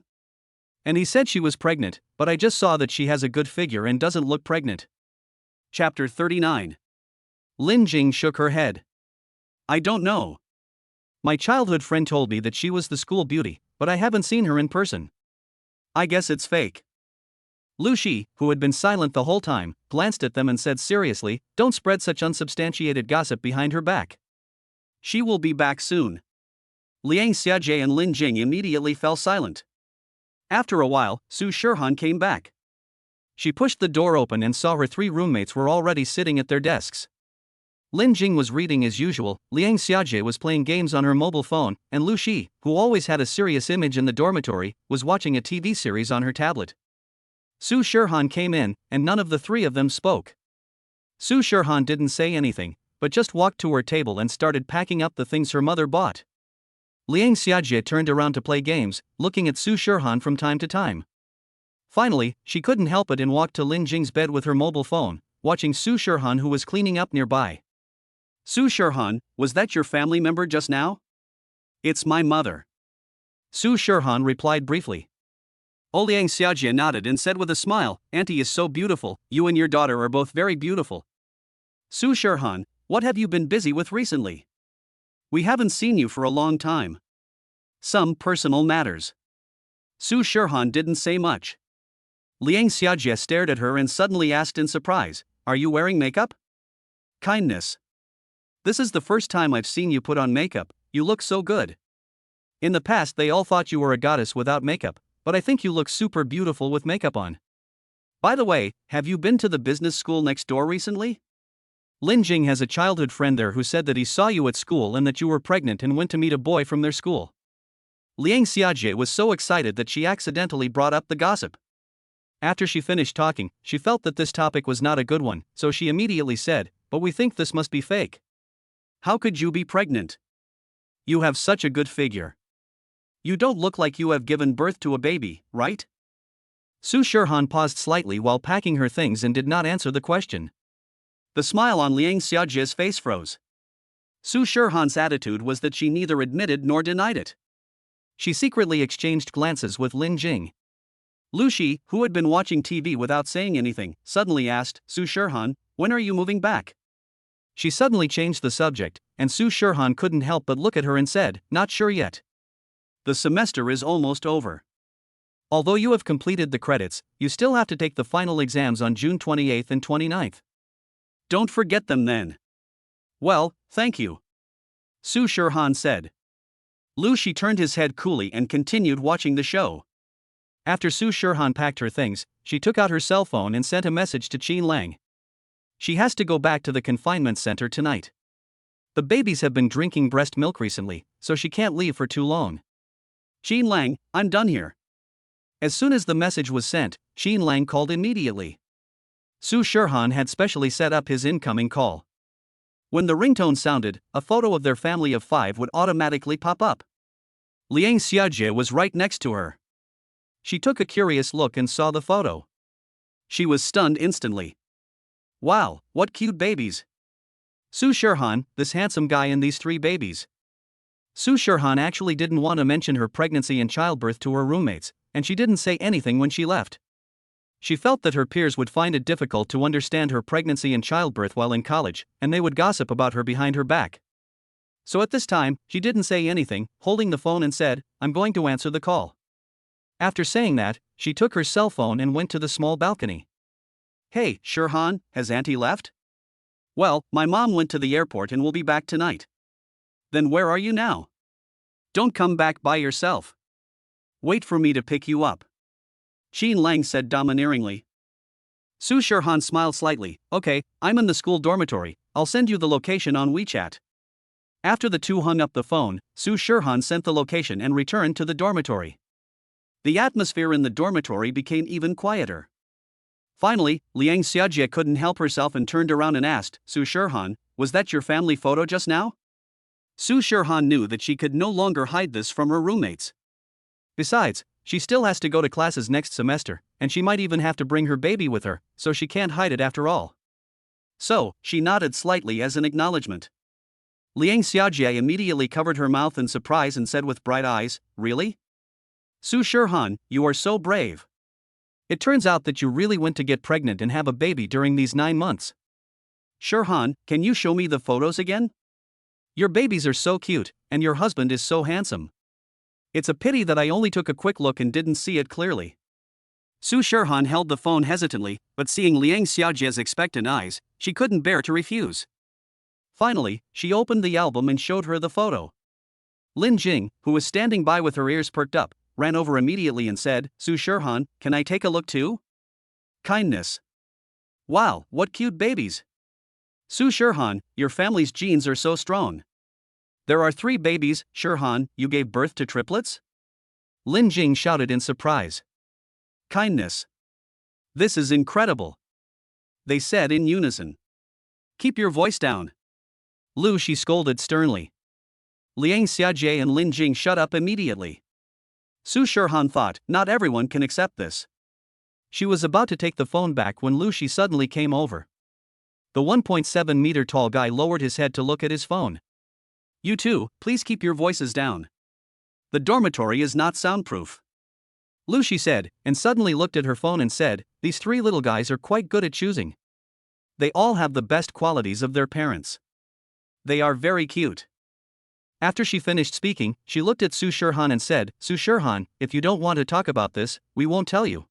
And he said she was pregnant, but I just saw that she has a good figure and doesn't look pregnant. Chapter 39. Lin Jing shook her head. I don't know. My childhood friend told me that she was the school beauty, but I haven't seen her in person. I guess it's fake. Lu Shi, who had been silent the whole time, glanced at them and said seriously, "Don't spread such unsubstantiated gossip behind her back." She will be back soon. Liang Xiajie and Lin Jing immediately fell silent. After a while, Su Shirhan came back. She pushed the door open and saw her 3 roommates were already sitting at their desks. Lin Jing was reading as usual, Liang Xiajie was playing games on her mobile phone, and Lu Shi, who always had a serious image in the dormitory, was watching a TV series on her tablet. Su Shirhan came in, and none of the 3 of them spoke. Su Shirhan didn't say anything, but just walked to her table and started packing up the things her mother bought. Liang Xiajie turned around to play games, looking at Su Shirhan from time to time. Finally, she couldn't help it and walked to Lin Jing's bed with her mobile phone, watching Su Shirhan, who was cleaning up nearby. Su Shirhan, was that your family member just now? It's my mother. Su Shirhan replied briefly. Liang Xiajie nodded and said with a smile, "Auntie is so beautiful, you and your daughter are both very beautiful." Su Shirhan, what have you been busy with recently? We haven't seen you for a long time. Some personal matters. Su Shirhan didn't say much. Liang Xiajie stared at her and suddenly asked in surprise, "Are you wearing makeup?" "Kindness. This is the first time I've seen you put on makeup, you look so good." In the past they all thought you were a goddess without makeup, but I think you look super beautiful with makeup on. By the way, have you been to the business school next door recently? Lin Jing has a childhood friend there who said that he saw you at school and that you were pregnant and went to meet a boy from their school. Liang Xiajie was so excited that she accidentally brought up the gossip. After she finished talking, she felt that this topic was not a good one, so she immediately said, "But we think this must be fake." "How could you be pregnant? You have such a good figure. You don't look like you have given birth to a baby, right?" Su Shirhan paused slightly while packing her things and did not answer the question. The smile on Liang Xiajie's face froze. Su Shirhan's attitude was that she neither admitted nor denied it. She secretly exchanged glances with Lin Jing. Lu Shi, who had been watching TV without saying anything, suddenly asked, "Su Shirhan, when are you moving back?" She suddenly changed the subject, and Su Shirhan couldn't help but look at her and said, "Not sure yet. The semester is almost over. Although you have completed the credits, you still have to take the final exams on June 28th and 29th. Don't forget them then." "Well, thank you," Su Shirhan said. Lu Shi turned his head coolly and continued watching the show. After Su Shirhan packed her things, she took out her cell phone and sent a message to Qin Lang. She has to go back to the confinement center tonight. The babies have been drinking breast milk recently, so she can't leave for too long. "Qin Lang, I'm done here." As soon as the message was sent, Qin Lang called immediately. Su Shirhan had specially set up his incoming call. When the ringtone sounded, a photo of their family of 5 would automatically pop up. Liang Xiajie was right next to her. She took a curious look and saw the photo. She was stunned instantly. "Wow, what cute babies. Su Shirhan, this handsome guy and these 3 babies." Su Shirhan actually didn't want to mention her pregnancy and childbirth to her roommates, and she didn't say anything when she left. She felt that her peers would find it difficult to understand her pregnancy and childbirth while in college, and they would gossip about her behind her back. So at this time, she didn't say anything, holding the phone and said, "I'm going to answer the call." After saying that, she took her cell phone and went to the small balcony. Hey, Shirhan, has Auntie left? Well, my mom went to the airport and will be back tonight. Then where are you now? Don't come back by yourself. Wait for me to pick you up. Qin Lang said domineeringly. Su Shirhan smiled slightly. Okay, I'm in the school dormitory, I'll send you the location on WeChat. After the two hung up the phone, Su Shirhan sent the location and returned to the dormitory. The atmosphere in the dormitory became even quieter. Finally, Liang Xiajie couldn't help herself and turned around and asked, Su Shirhan, was that your family photo just now? Su Shirhan knew that she could no longer hide this from her roommates. Besides, she still has to go to classes next semester, and she might even have to bring her baby with her, so she can't hide it after all. So, she nodded slightly as an acknowledgement. Liang Xiajie immediately covered her mouth in surprise and said with bright eyes, Really? Su Shirhan, you are so brave. It turns out that you really went to get pregnant and have a baby during these 9 months. Shirhan, can you show me the photos again? Your babies are so cute, and your husband is so handsome. It's a pity that I only took a quick look and didn't see it clearly. Su Shirhan held the phone hesitantly, but seeing Liang Xiajie's expectant eyes, she couldn't bear to refuse. Finally, she opened the album and showed her the photo. Lin Jing, who was standing by with her ears perked up, ran over immediately and said, Su Shirhan, can I take a look too? Kindness. Wow, what cute babies. Su Shirhan, your family's genes are so strong. There are 3 babies, Shirhan, you gave birth to triplets? Lin Jing shouted in surprise. Kindness. This is incredible. They said in unison. Keep your voice down. Lu Shi scolded sternly. Liang Xiajie and Lin Jing shut up immediately. Su Shirhan thought, not everyone can accept this. She was about to take the phone back when Lu Shi suddenly came over. The 1.7 meter tall guy lowered his head to look at his phone. You two, please keep your voices down. The dormitory is not soundproof. Lu Shi said, and suddenly looked at her phone and said, These 3 little guys are quite good at choosing. They all have the best qualities of their parents. They are very cute. After she finished speaking, she looked at Su Shirhan and said, Su Shirhan, if you don't want to talk about this, we won't tell you.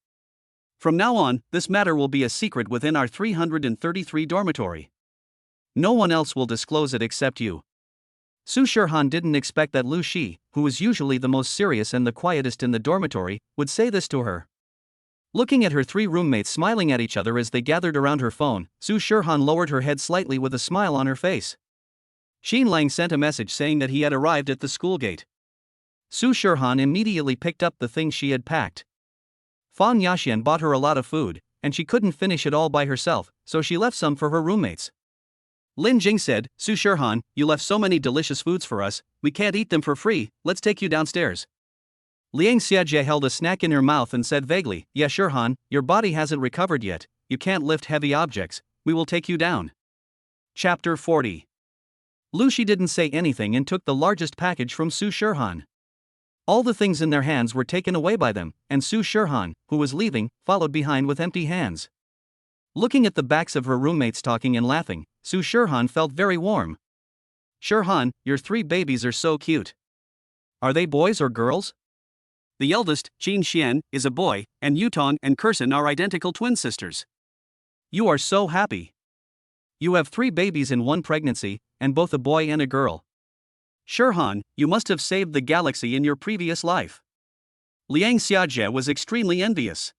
From now on, this matter will be a secret within our 333 dormitory. No one else will disclose it except you. Su Shirhan didn't expect that Lu Shi, who was usually the most serious and the quietest in the dormitory, would say this to her. Looking at her 3 roommates smiling at each other as they gathered around her phone, Su Shirhan lowered her head slightly with a smile on her face. Qin Lang sent a message saying that he had arrived at the school gate. Su Shirhan immediately picked up the things she had packed. Fan Yaxian bought her a lot of food, and she couldn't finish it all by herself, so she left some for her roommates. Lin Jing said, Su Shirhan, you left so many delicious foods for us, we can't eat them for free, let's take you downstairs. Liang Xiajie held a snack in her mouth and said vaguely, Yeah Shirhan, your body hasn't recovered yet, you can't lift heavy objects, we will take you down. Chapter 40. Lu Shi didn't say anything and took the largest package from Su Shirhan. All the things in their hands were taken away by them, and Su Shirhan, who was leaving, followed behind with empty hands. Looking at the backs of her roommates talking and laughing, Su Shirhan felt very warm. Shirhan, your 3 babies are so cute. Are they boys or girls? The eldest, Qin Xian, is a boy, and Yutong and Kursan are identical twin sisters. You are so happy. You have 3 babies in one pregnancy, and both a boy and a girl. Shirhan, you must have saved the galaxy in your previous life. Liang Xiajie was extremely envious.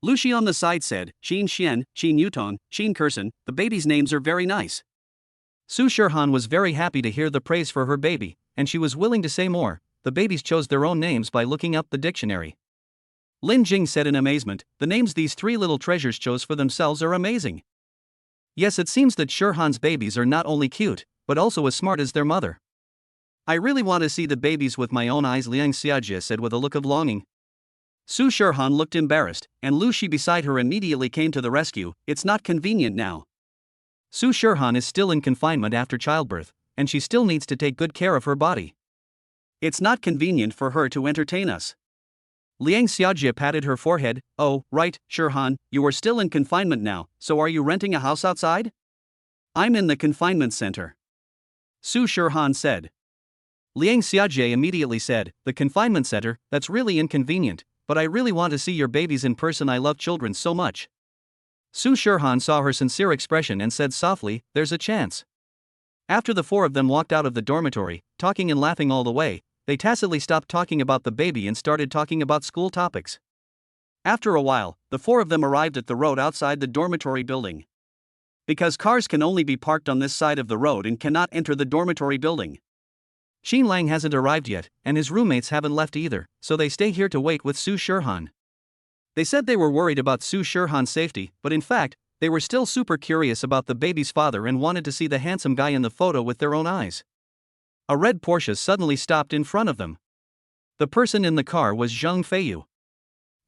Lu Shi on the side said, Qin Xian, Qin Yutong, Qin Kursan, the babies' names are very nice. Su Shirhan was very happy to hear the praise for her baby, and she was willing to say more. The babies chose their own names by looking up the dictionary. Lin Jing said in amazement, the names these 3 little treasures chose for themselves are amazing. Yes, it seems that Shirhan's babies are not only cute, but also as smart as their mother. I really want to see the babies with my own eyes, Liang Xiajie said with a look of longing. Su Shirhan looked embarrassed, and Lu Shi beside her immediately came to the rescue. It's not convenient now. Su Shirhan is still in confinement after childbirth, and she still needs to take good care of her body. It's not convenient for her to entertain us. Liang Xiajie patted her forehead. Oh, right, Shirhan, you are still in confinement now, so are you renting a house outside? I'm in the confinement center. Su Shirhan said. Liang Xiajie immediately said, the confinement center, that's really inconvenient. but I really want to see your babies in person. I love children so much. Su Shirhan saw her sincere expression and said softly, there's a chance. After the four of them walked out of the dormitory, talking and laughing all the way, they tacitly stopped talking about the baby and started talking about school topics. After a while, the four of them arrived at the road outside the dormitory building. Because cars can only be parked on this side of the road and cannot enter the dormitory building. Qin Lang hasn't arrived yet, and his roommates haven't left either, so they stay here to wait with Su Shirhan. They said they were worried about Su Shirhan's safety, but in fact, they were still super curious about the baby's father and wanted to see the handsome guy in the photo with their own eyes. A red Porsche suddenly stopped in front of them. The person in the car was Zheng Feiyu.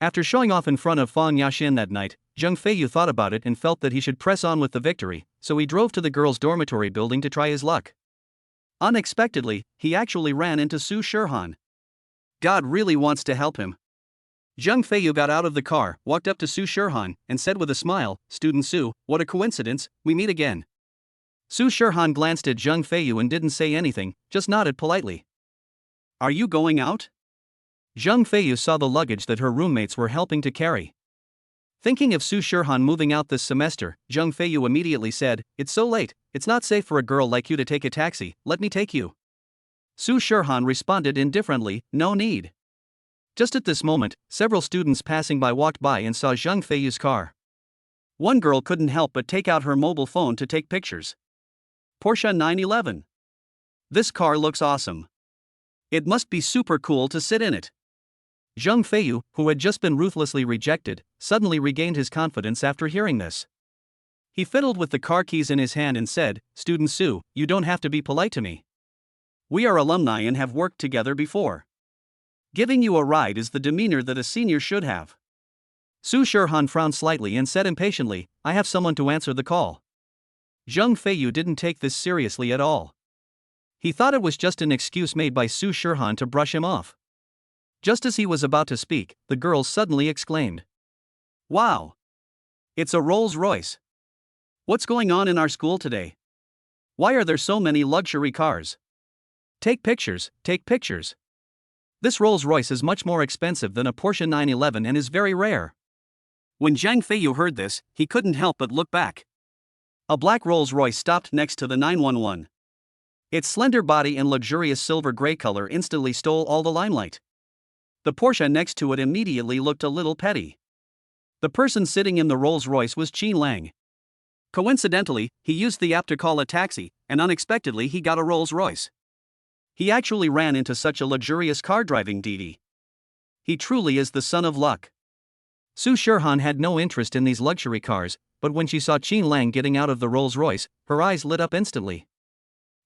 After showing off in front of Fang Yaxin that night, Zheng Feiyu thought about it and felt that he should press on with the victory, so he drove to the girls' dormitory building to try his luck. Unexpectedly, he actually ran into Su Shirhan. God really wants to help him. Zheng Feiyu got out of the car, walked up to Su Shirhan, and said with a smile, Student Su, what a coincidence, we meet again. Su Shirhan glanced at Zheng Feiyu and didn't say anything, just nodded politely. Are you going out? Zheng Feiyu saw the luggage that her roommates were helping to carry. Thinking of Su Shirhan moving out this semester, Zheng Feiyu immediately said, it's so late, it's not safe for a girl like you to take a taxi, let me take you. Su Shirhan responded indifferently, no need. Just at this moment, several students passing by walked by and saw Zheng Feiyu's car. One girl couldn't help but take out her mobile phone to take pictures. Porsche 911. This car looks awesome. It must be super cool to sit in it. Zheng Feiyu, who had just been ruthlessly rejected, suddenly regained his confidence after hearing this. He fiddled with the car keys in his hand and said, Student Su, you don't have to be polite to me. We are alumni and have worked together before. Giving you a ride is the demeanor that a senior should have. Su Shirhan frowned slightly and said impatiently, I have someone to answer the call. Zheng Feiyu didn't take this seriously at all. He thought it was just an excuse made by Su Shirhan to brush him off. Just as he was about to speak, the girls suddenly exclaimed. Wow! It's a Rolls-Royce. What's going on in our school today? Why are there so many luxury cars? Take pictures, take pictures. This Rolls-Royce is much more expensive than a Porsche 911 and is very rare. When Zheng Feiyu heard this, he couldn't help but look back. A black Rolls-Royce stopped next to the 911. Its slender body and luxurious silver gray color instantly stole all the limelight. The Porsche next to it immediately looked a little petty. The person sitting in the Rolls-Royce was Qin Lang. Coincidentally, he used the app to call a taxi, and unexpectedly he got a Rolls-Royce. He actually ran into such a luxurious car driving deity. He truly is the son of luck. Su Shirhan had no interest in these luxury cars, but when she saw Qin Lang getting out of the Rolls-Royce, her eyes lit up instantly.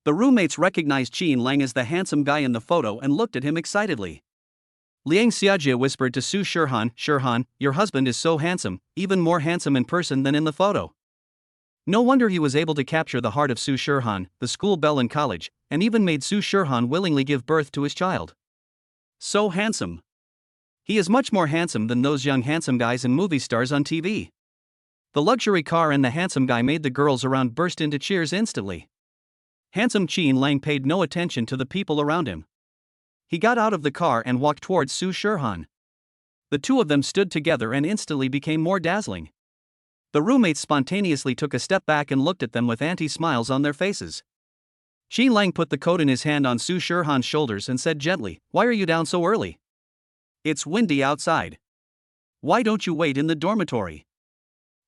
The roommates recognized Qin Lang as the handsome guy in the photo and looked at him excitedly. Liang Xiajie whispered to Su Shirhan, Shirhan, your husband is so handsome, even more handsome in person than in the photo. No wonder he was able to capture the heart of Su Shirhan, the school belle in college, and even made Su Shirhan willingly give birth to his child. So handsome. He is much more handsome than those young handsome guys and movie stars on TV. The luxury car and the handsome guy made the girls around burst into cheers instantly. Handsome Qin Lang paid no attention to the people around him. He got out of the car and walked towards Su Shirhan. The two of them stood together and instantly became more dazzling. The roommates spontaneously took a step back and looked at them with anti-smiles on their faces. Qin Lang put the coat in his hand on Su Shirhan's shoulders and said gently, why are you down so early? It's windy outside. Why don't you wait in the dormitory?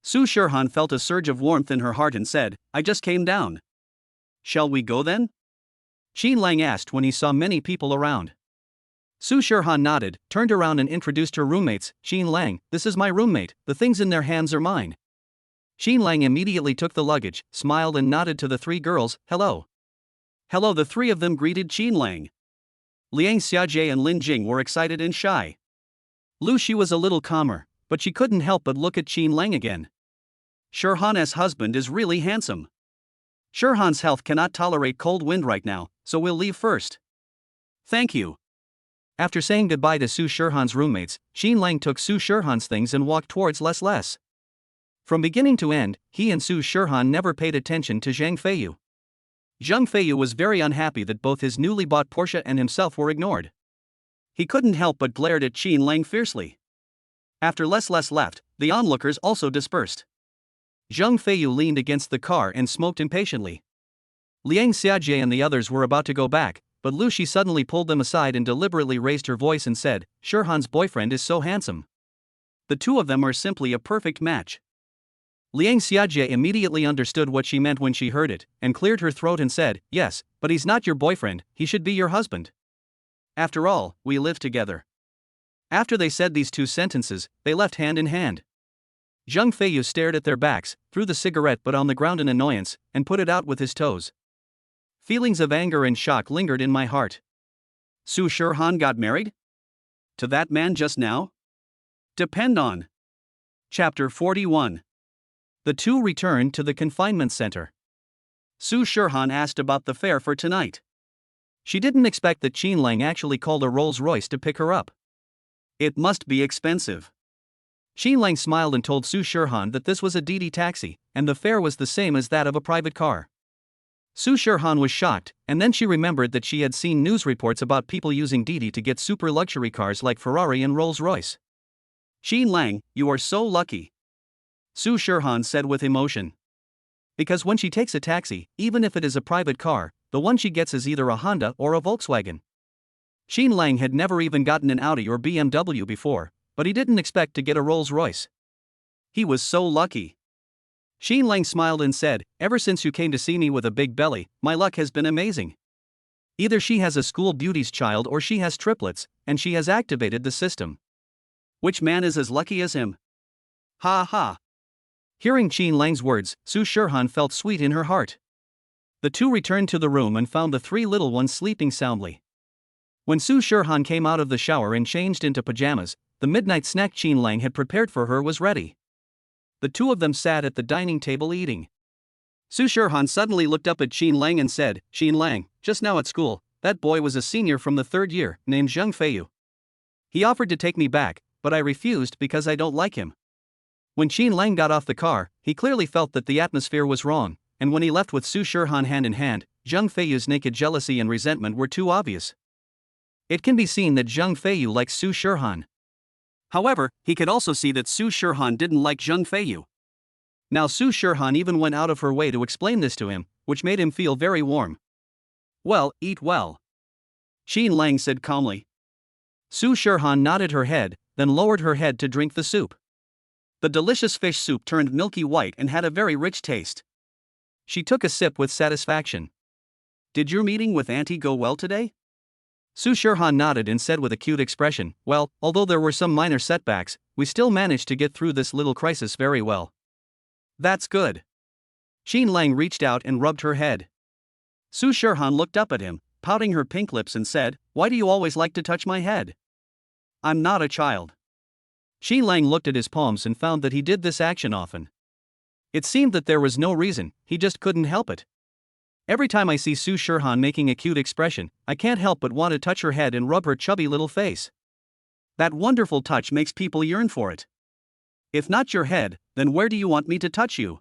Su Shirhan felt a surge of warmth in her heart and said, I just came down. Shall we go then? Qin Lang asked when he saw many people around. Su Shirhan nodded, turned around and introduced her roommates, Qin Lang, this is my roommate, the things in their hands are mine. Qin Lang immediately took the luggage, smiled and nodded to the three girls, hello. Hello, the three of them greeted Qin Lang. Liang Xiajie and Lin Jing were excited and shy. Lu Shi was a little calmer, but she couldn't help but look at Qin Lang again. Shirhan's husband is really handsome. Shirhan's health cannot tolerate cold wind right now, so we'll leave first. Thank you. After saying goodbye to Su Shirhan's roommates, Qin Lang took Su Shirhan's things and walked towards Les. From beginning to end, he and Su Shirhan never paid attention to Zheng Feiyu. Zheng Feiyu was very unhappy that both his newly bought Porsche and himself were ignored. He couldn't help but glared at Qin Lang fiercely. After less left, the onlookers also dispersed. Zheng Feiyu leaned against the car and smoked impatiently. Liang Xiajie and the others were about to go back, but Lu Shi suddenly pulled them aside and deliberately raised her voice and said, "Shurhan's boyfriend is so handsome. The two of them are simply a perfect match." Liang Xiajie immediately understood what she meant when she heard it, and cleared her throat and said, "Yes, but he's not your boyfriend, he should be your husband. After all, we live together." After they said these two sentences, they left hand in hand. Zheng Feiyu stared at their backs, threw the cigarette butt on the ground in annoyance, and put it out with his toes. Feelings of anger and shock lingered in my heart. Su Shurhan got married? To that man just now? Depend on. Chapter 41. The two returned to the confinement center. Su Shurhan asked about the fare for tonight. She didn't expect that Qin Lang actually called a Rolls-Royce to pick her up. It must be expensive. Qin Lang smiled and told Su Shurhan that this was a Didi taxi, and the fare was the same as that of a private car. Su Shurhan was shocked, and then she remembered that she had seen news reports about people using Didi to get super luxury cars like Ferrari and Rolls-Royce. "Qin Lang, you are so lucky," Su Shurhan said with emotion. Because when she takes a taxi, even if it is a private car, the one she gets is either a Honda or a Volkswagen. Qin Lang had never even gotten an Audi or BMW before, but he didn't expect to get a Rolls-Royce. He was so lucky. Qin Lang smiled and said, "Ever since you came to see me with a big belly, my luck has been amazing. Either she has a school beauty's child or she has triplets, and she has activated the system. Which man is as lucky as him?" Ha ha. Hearing Qin Lang's words, Su Shurhan felt sweet in her heart. The two returned to the room and found the three little ones sleeping soundly. When Su Shurhan came out of the shower and changed into pajamas, the midnight snack Qin Lang had prepared for her was ready. The two of them sat at the dining table eating. Su Shurhan suddenly looked up at Qin Lang and said, "Qin Lang, just now at school, that boy was a senior from the 3rd year, named Zheng Feiyu. He offered to take me back, but I refused because I don't like him." When Qin Lang got off the car, he clearly felt that the atmosphere was wrong, and when he left with Su Shurhan hand in hand, Zheng Feiyu's naked jealousy and resentment were too obvious. It can be seen that Zheng Feiyu likes Su Shurhan. However, he could also see that Su Shurhan didn't like Zheng Feiyu. Now Su Shurhan even went out of her way to explain this to him, which made him feel very warm. "Well, eat well," Qin Lang said calmly. Su Shurhan nodded her head, then lowered her head to drink the soup. The delicious fish soup turned milky white and had a very rich taste. She took a sip with satisfaction. "Did your meeting with Auntie go well today?" Su Shurhan nodded and said with a cute expression, "Well, although there were some minor setbacks, we still managed to get through this little crisis very well." "That's good." Qin Lang reached out and rubbed her head. Su Shurhan looked up at him, pouting her pink lips and said, "Why do you always like to touch my head? I'm not a child." Qin Lang looked at his palms and found that he did this action often. It seemed that there was no reason, he just couldn't help it. Every time I see Su Shurhan making a cute expression, I can't help but want to touch her head and rub her chubby little face. That wonderful touch makes people yearn for it. "If not your head, then where do you want me to touch you?"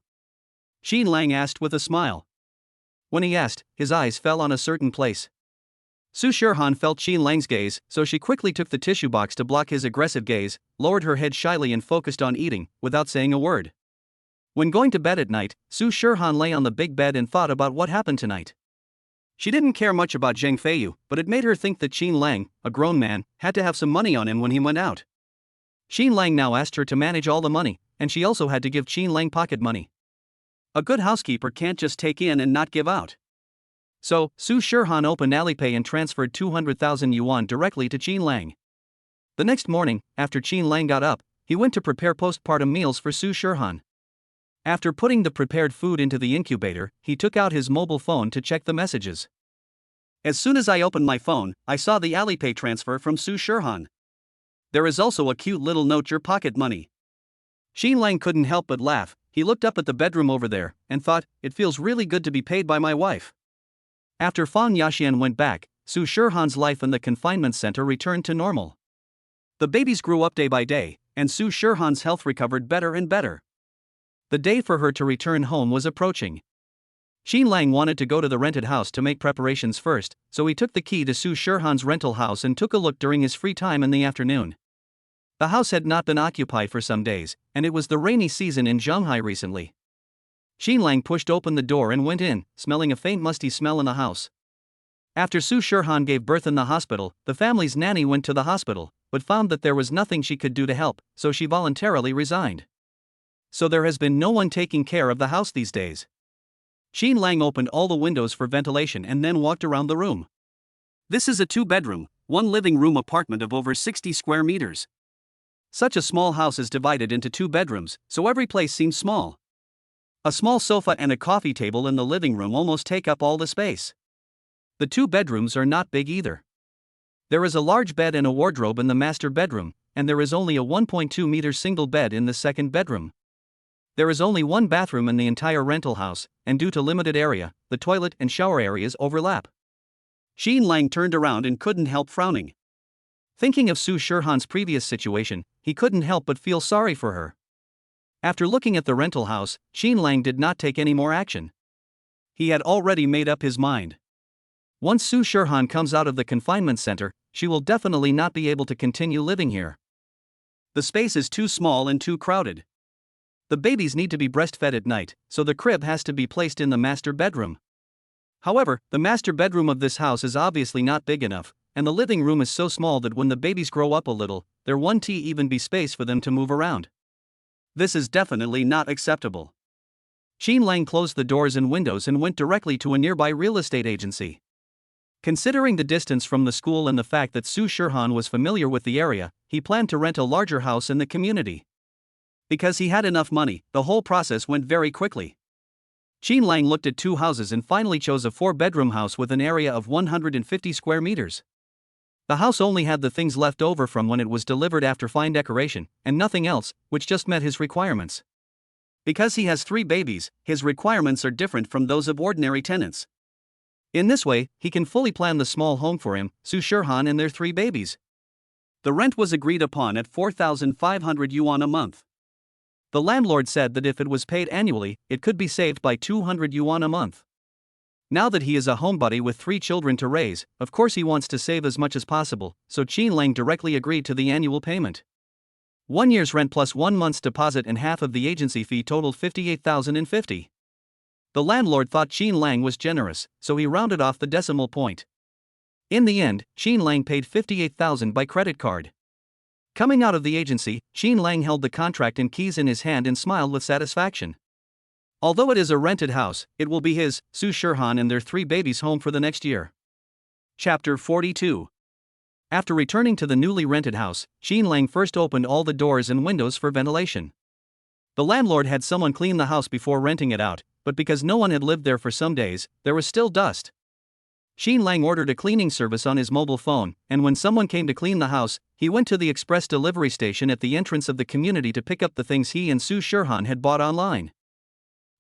Qin Lang asked with a smile. When he asked, his eyes fell on a certain place. Su Shurhan felt Qin Lang's gaze, so she quickly took the tissue box to block his aggressive gaze, lowered her head shyly and focused on eating, without saying a word. When going to bed at night, Su Shurhan lay on the big bed and thought about what happened tonight. She didn't care much about Zheng Feiyu, but it made her think that Qin Lang, a grown man, had to have some money on him when he went out. Qin Lang now asked her to manage all the money, and she also had to give Qin Lang pocket money. A good housekeeper can't just take in and not give out. So, Su Shurhan opened Alipay and transferred 200,000 yuan directly to Qin Lang. The next morning, after Qin Lang got up, he went to prepare postpartum meals for Su Shurhan. After putting the prepared food into the incubator, he took out his mobile phone to check the messages. As soon as I opened my phone, I saw the Alipay transfer from Su Shurhan. There is also a cute little note, "Your pocket money." Qin Lang couldn't help but laugh. He looked up at the bedroom over there, and thought, "It feels really good to be paid by my wife." After Fang Yaxian went back, Su Shurhan's life in the confinement center returned to normal. The babies grew up day by day, and Su Shurhan's health recovered better and better. The day for her to return home was approaching. Xin Lang wanted to go to the rented house to make preparations first, so he took the key to Su Shirhan's rental house and took a look during his free time in the afternoon. The house had not been occupied for some days, and it was the rainy season in Shanghai recently. Xin Lang pushed open the door and went in, smelling a faint musty smell in the house. After Su Shirhan gave birth in the hospital, the family's nanny went to the hospital, but found that there was nothing she could do to help, so she voluntarily resigned. So there has been no one taking care of the house these days. Xin Lang opened all the windows for ventilation and then walked around the room. This is a 2-bedroom, 1 living room apartment of over 60 square meters. Such a small house is divided into 2 bedrooms, so every place seems small. A small sofa and a coffee table in the living room almost take up all the space. The 2 bedrooms are not big either. There is a large bed and a wardrobe in the master bedroom, and there is only a 1.2-meter single bed in the second bedroom. There is only 1 bathroom in the entire rental house, and due to limited area, the toilet and shower areas overlap. Xin Lang turned around and couldn't help frowning. Thinking of Su Shirhan's previous situation, he couldn't help but feel sorry for her. After looking at the rental house, Xin Lang did not take any more action. He had already made up his mind. Once Su Shirhan comes out of the confinement center, she will definitely not be able to continue living here. The space is too small and too crowded. The babies need to be breastfed at night, so the crib has to be placed in the master bedroom. However, the master bedroom of this house is obviously not big enough, and the living room is so small that when the babies grow up a little, there won't even be space for them to move around. This is definitely not acceptable. Xin Lang closed the doors and windows and went directly to a nearby real estate agency. Considering the distance from the school and the fact that Su Shirhan was familiar with the area, he planned to rent a larger house in the community. Because he had enough money, the whole process went very quickly. Xin Lang looked at 2 houses and finally chose a 4-bedroom house with an area of 150 square meters. The house only had the things left over from when it was delivered after fine decoration, and nothing else, which just met his requirements. Because he has 3 babies, his requirements are different from those of ordinary tenants. In this way, he can fully plan the small home for him, Su Shirhan and their 3 babies. The rent was agreed upon at 4,500 yuan a month. The landlord said that if it was paid annually, it could be saved by 200 yuan a month. Now that he is a homebody with 3 children to raise, of course he wants to save as much as possible, so Xin Lang directly agreed to the annual payment. 1 year's rent plus 1 month's deposit and half of the agency fee totaled 58,050. The landlord thought Xin Lang was generous, so he rounded off the decimal point. In the end, Xin Lang paid 58,000 by credit card. Coming out of the agency, Xin Lang held the contract and keys in his hand and smiled with satisfaction. Although it is a rented house, it will be his, Su Shirhan and their 3 babies' home for the next year. Chapter 42. After returning to the newly rented house, Xin Lang first opened all the doors and windows for ventilation. The landlord had someone clean the house before renting it out, but because no one had lived there for some days, there was still dust. Xin Lang ordered a cleaning service on his mobile phone, and when someone came to clean the house, he went to the express delivery station at the entrance of the community to pick up the things he and Su Shirhan had bought online.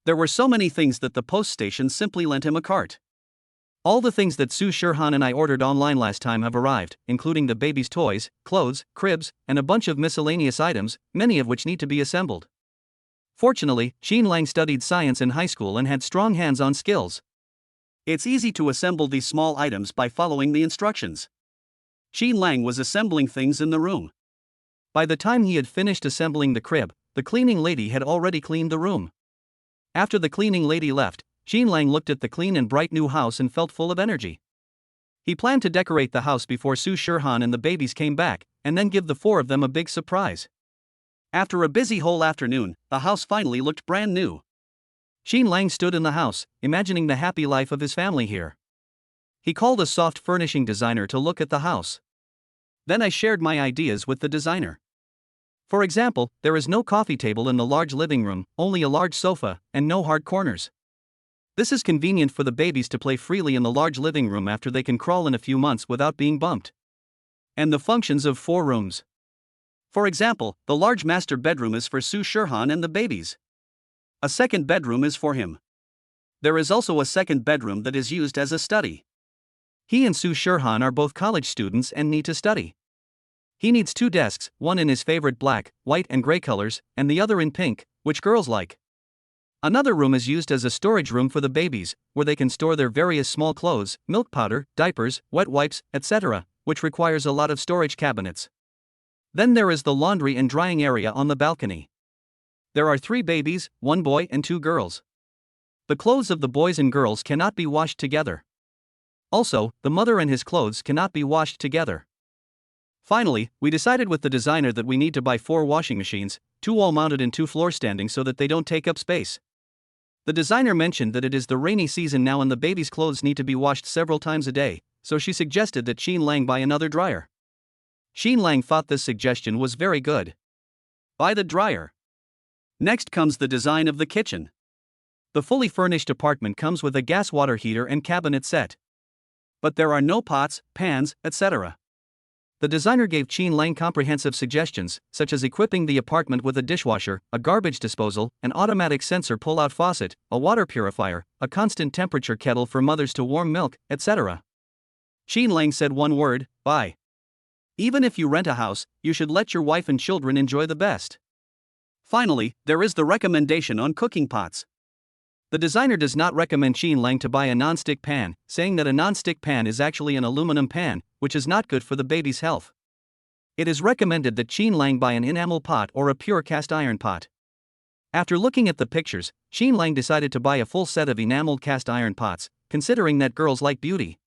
There were so many things that the post station simply lent him a cart. All the things that Su Shirhan and I ordered online last time have arrived, including the baby's toys, clothes, cribs, and a bunch of miscellaneous items, many of which need to be assembled. Fortunately, Xin Lang studied science in high school and had strong hands-on skills. It's easy to assemble these small items by following the instructions. Xin Lang was assembling things in the room. By the time he had finished assembling the crib, the cleaning lady had already cleaned the room. After the cleaning lady left, Xin Lang looked at the clean and bright new house and felt full of energy. He planned to decorate the house before Su Shirhan and the babies came back, and then give the 4 of them a big surprise. After a busy whole afternoon, the house finally looked brand new. Xin Lang stood in the house, imagining the happy life of his family here. He called a soft furnishing designer to look at the house. Then I shared my ideas with the designer. For example, there is no coffee table in the large living room, only a large sofa, and no hard corners. This is convenient for the babies to play freely in the large living room after they can crawl in a few months without being bumped. And the functions of 4 rooms. For example, the large master bedroom is for Su Shirhan and the babies. A second bedroom is for him. There is also a second bedroom that is used as a study. He and Su Shirhan are both college students and need to study. He needs 2 desks, one in his favorite black, white and gray colors, and the other in pink, which girls like. Another room is used as a storage room for the babies, where they can store their various small clothes, milk powder, diapers, wet wipes, etc., which requires a lot of storage cabinets. Then there is the laundry and drying area on the balcony. There are 3 babies, 1 boy and 2 girls. The clothes of the boys and girls cannot be washed together. Also, the mother and his clothes cannot be washed together. Finally, we decided with the designer that we need to buy 4 washing machines, 2 wall-mounted and 2 floor-standing so that they don't take up space. The designer mentioned that it is the rainy season now and the baby's clothes need to be washed several times a day, so she suggested that Xin Lang buy another dryer. Xin Lang thought this suggestion was very good. Buy the dryer. Next comes the design of the kitchen. The fully furnished apartment comes with a gas water heater and cabinet set. But there are no pots, pans, etc. The designer gave Xin Lang comprehensive suggestions, such as equipping the apartment with a dishwasher, a garbage disposal, an automatic sensor pull-out faucet, a water purifier, a constant temperature kettle for mothers to warm milk, etc. Xin Lang said one word, buy. Even if you rent a house, you should let your wife and children enjoy the best. Finally, there is the recommendation on cooking pots. The designer does not recommend Xin Lang to buy a non-stick pan, saying that a non-stick pan is actually an aluminum pan, which is not good for the baby's health. It is recommended that Xin Lang buy an enamel pot or a pure cast iron pot. After looking at the pictures, Xin Lang decided to buy a full set of enameled cast iron pots, considering that girls like beauty.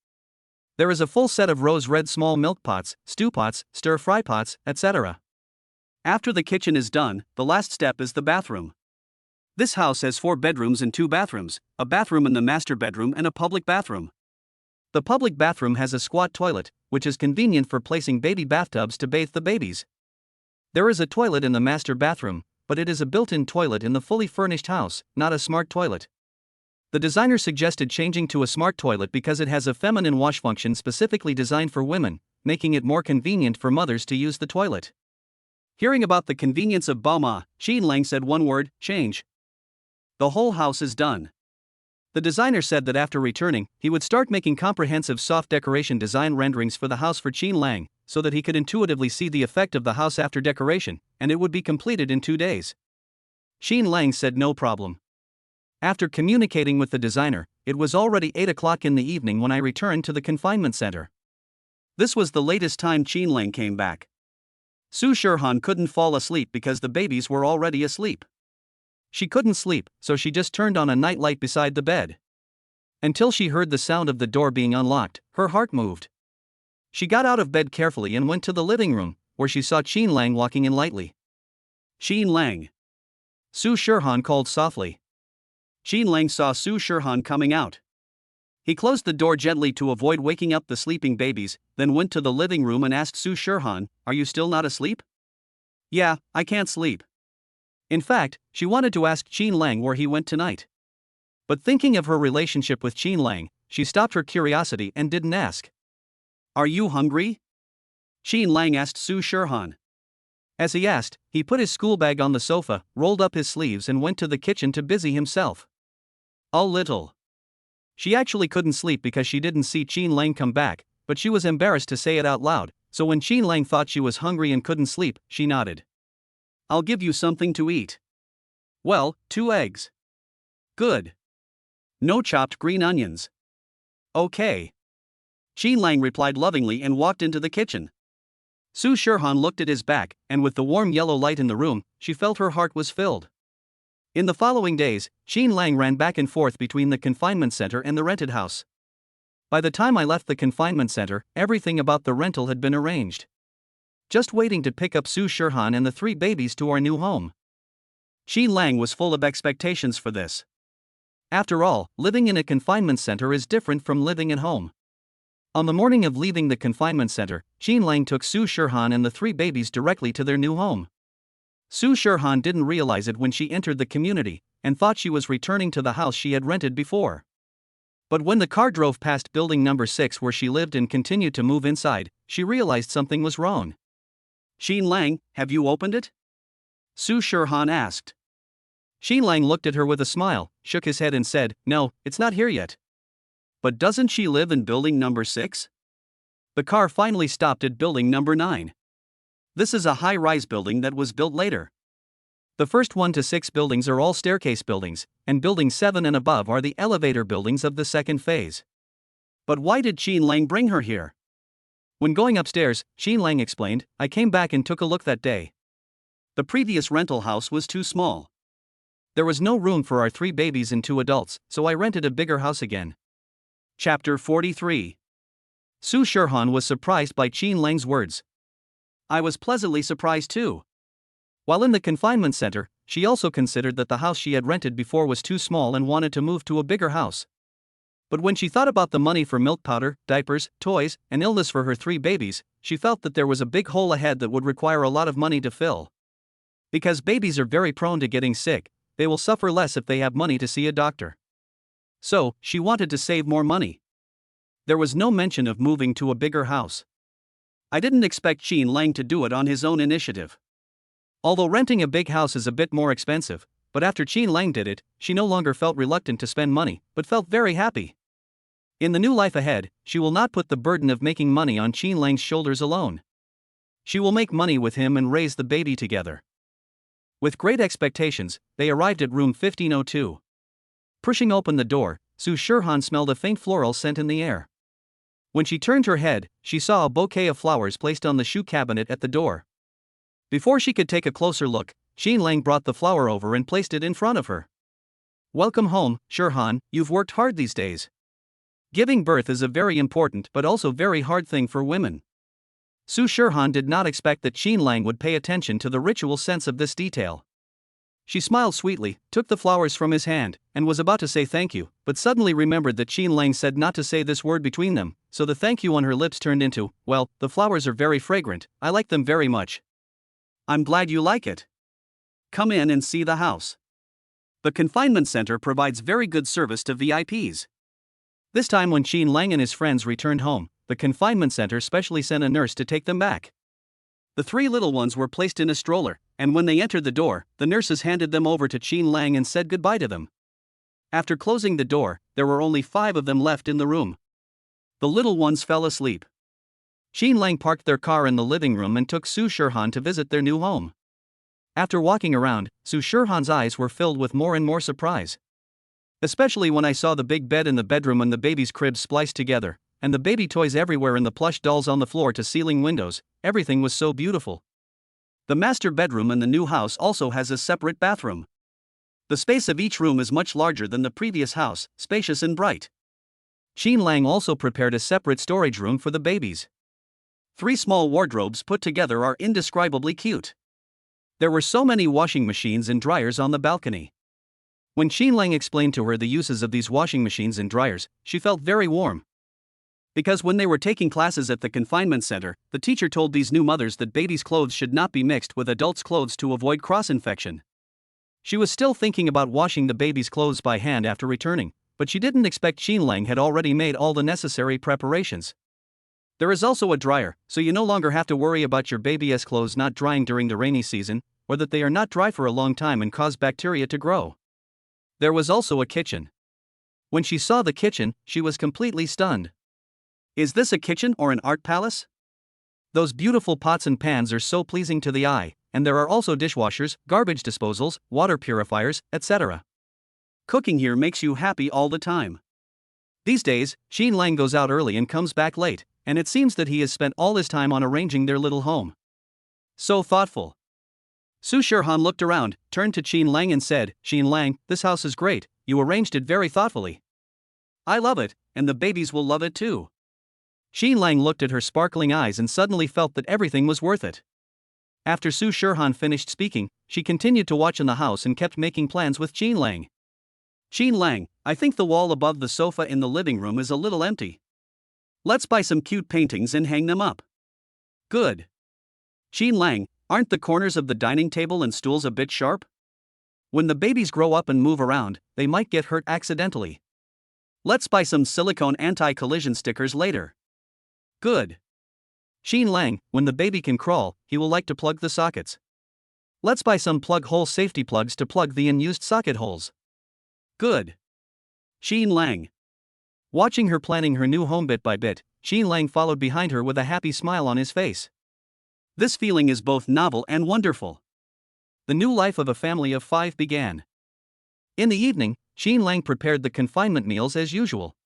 There is a full set of rose red small milk pots, stew pots, stir-fry pots, etc. After the kitchen is done, the last step is the bathroom. This house has 4 bedrooms and 2 bathrooms, a bathroom in the master bedroom and a public bathroom. The public bathroom has a squat toilet, which is convenient for placing baby bathtubs to bathe the babies. There is a toilet in the master bathroom, but it is a built-in toilet in the fully furnished house, not a smart toilet. The designer suggested changing to a smart toilet because it has a feminine wash function specifically designed for women, making it more convenient for mothers to use the toilet. Hearing about the convenience of Baoma, Xin Lang said one word, change. The whole house is done. The designer said that after returning, he would start making comprehensive soft decoration design renderings for the house for Xin Lang, so that he could intuitively see the effect of the house after decoration, and it would be completed in 2 days. Xin Lang said no problem. After communicating with the designer, it was already 8 o'clock in the evening when I returned to the confinement center. This was the latest time Xin Lang came back. Su Shirhan couldn't fall asleep because the babies were already asleep. She couldn't sleep, so she just turned on a night light beside the bed. Until she heard the sound of the door being unlocked, her heart moved. She got out of bed carefully and went to the living room, where she saw Xin Lang walking in lightly. Xin Lang. Su Shirhan called softly. Xin Lang saw Su Shirhan coming out. He closed the door gently to avoid waking up the sleeping babies, then went to the living room and asked Su Shirhan, "Are you still not asleep?" "Yeah, I can't sleep." In fact, she wanted to ask Xin Lang where he went tonight. But thinking of her relationship with Xin Lang, she stopped her curiosity and didn't ask. "Are you hungry?" Xin Lang asked Su Shirhan. As he asked, he put his school bag on the sofa, rolled up his sleeves and went to the kitchen to busy himself. A little. She actually couldn't sleep because she didn't see Xin Lang come back, but she was embarrassed to say it out loud, so when Xin Lang thought she was hungry and couldn't sleep, she nodded. "I'll give you something to eat." "Well, 2 eggs." "Good. No chopped green onions." "Okay." Xin Lang replied lovingly and walked into the kitchen. Su Shirhan looked at his back, and with the warm yellow light in the room, she felt her heart was filled. In the following days, Xin Lang ran back and forth between the confinement center and the rented house. By the time I left the confinement center, everything about the rental had been arranged. Just waiting to pick up Su Shirhan and the 3 babies to our new home. Xin Lang was full of expectations for this. After all, living in a confinement center is different from living at home. On the morning of leaving the confinement center, Xin Lang took Su Shirhan and the 3 babies directly to their new home. Su Shirhan didn't realize it when she entered the community, and thought she was returning to the house she had rented before. But when the car drove past building number 6 where she lived and continued to move inside, she realized something was wrong. "Xin Lang, have you opened it?" Su Shirhan asked. Xin Lang looked at her with a smile, shook his head and said, "No, it's not here yet." "But doesn't she live in building number 6? The car finally stopped at building number 9. This is a high-rise building that was built later. The first 1 to 6 buildings are all staircase buildings, and building 7 and above are the elevator buildings of the second phase. But why did Qin Lang bring her here? When going upstairs, Qin Lang explained, I came back and took a look that day. The previous rental house was too small. There was no room for our 3 babies and 2 adults, so I rented a bigger house again. Chapter 43. Su Shirhan was surprised by Qin Lang's words. I was pleasantly surprised too. While in the confinement center, she also considered that the house she had rented before was too small and wanted to move to a bigger house. But when she thought about the money for milk powder, diapers, toys, and illness for her 3 babies, she felt that there was a big hole ahead that would require a lot of money to fill. Because babies are very prone to getting sick, they will suffer less if they have money to see a doctor. So, she wanted to save more money. There was no mention of moving to a bigger house. I didn't expect Qin Lang to do it on his own initiative. Although renting a big house is a bit more expensive, but after Qin Lang did it, she no longer felt reluctant to spend money, but felt very happy. In the new life ahead, she will not put the burden of making money on Qin Lang's shoulders alone. She will make money with him and raise the baby together. With great expectations, they arrived at room 1502. Pushing open the door, Su Shirhan smelled a faint floral scent in the air. When she turned her head, she saw a bouquet of flowers placed on the shoe cabinet at the door. Before she could take a closer look, Qin Lang brought the flower over and placed it in front of her. Welcome home, Shirhan, you've worked hard these days. Giving birth is a very important but also very hard thing for women. Su Shirhan did not expect that Qin Lang would pay attention to the ritual sense of this detail. She smiled sweetly, took the flowers from his hand, and was about to say thank you, but suddenly remembered that Qin Lang said not to say this word between them, so the thank you on her lips turned into, well, the flowers are very fragrant, I like them very much. I'm glad you like it. Come in and see the house. The confinement center provides very good service to VIPs. This time when Qin Lang and his friends returned home, the confinement center specially sent a nurse to take them back. The 3 little ones were placed in a stroller, and when they entered the door, the nurses handed them over to Qin Lang and said goodbye to them. After closing the door, there were only 5 of them left in the room. The little ones fell asleep. Qin Lang parked their car in the living room and took Su Shirhan to visit their new home. After walking around, Su Shirhan's eyes were filled with more and more surprise. Especially when I saw the big bed in the bedroom and the baby's cribs spliced together, and the baby toys everywhere and the plush dolls on the floor to ceiling windows, everything was so beautiful. The master bedroom in the new house also has a separate bathroom. The space of each room is much larger than the previous house, spacious and bright. Qin Lang also prepared a separate storage room for the babies. 3 small wardrobes put together are indescribably cute. There were so many washing machines and dryers on the balcony. When Qin Lang explained to her the uses of these washing machines and dryers, she felt very warm. Because when they were taking classes at the confinement center, the teacher told these new mothers that babies' clothes should not be mixed with adults' clothes to avoid cross-infection. She was still thinking about washing the baby's clothes by hand after returning, but she didn't expect Qin Lang had already made all the necessary preparations. There is also a dryer, so you no longer have to worry about your baby's clothes not drying during the rainy season, or that they are not dry for a long time and cause bacteria to grow. There was also a kitchen. When she saw the kitchen, she was completely stunned. Is this a kitchen or an art palace? Those beautiful pots and pans are so pleasing to the eye, and there are also dishwashers, garbage disposals, water purifiers, etc. Cooking here makes you happy all the time. These days, Qin Lang goes out early and comes back late, and it seems that he has spent all his time on arranging their little home. So thoughtful. Su Shirhan looked around, turned to Qin Lang and said, Qin Lang, this house is great, you arranged it very thoughtfully. I love it, and the babies will love it too. Qin Lang looked at her sparkling eyes and suddenly felt that everything was worth it. After Su Shirhan finished speaking, she continued to watch in the house and kept making plans with Qin Lang. Qin Lang, I think the wall above the sofa in the living room is a little empty. Let's buy some cute paintings and hang them up. Good. Qin Lang, aren't the corners of the dining table and stools a bit sharp? When the babies grow up and move around, they might get hurt accidentally. Let's buy some silicone anti-collision stickers later. Good. Qin Lang, when the baby can crawl, he will like to plug the sockets. Let's buy some plug-hole safety plugs to plug the unused socket holes. Good. Qin Lang. Watching her planning her new home bit by bit, Qin Lang followed behind her with a happy smile on his face. This feeling is both novel and wonderful. The new life of a family of 5 began. In the evening, Qin Lang prepared the confinement meals as usual.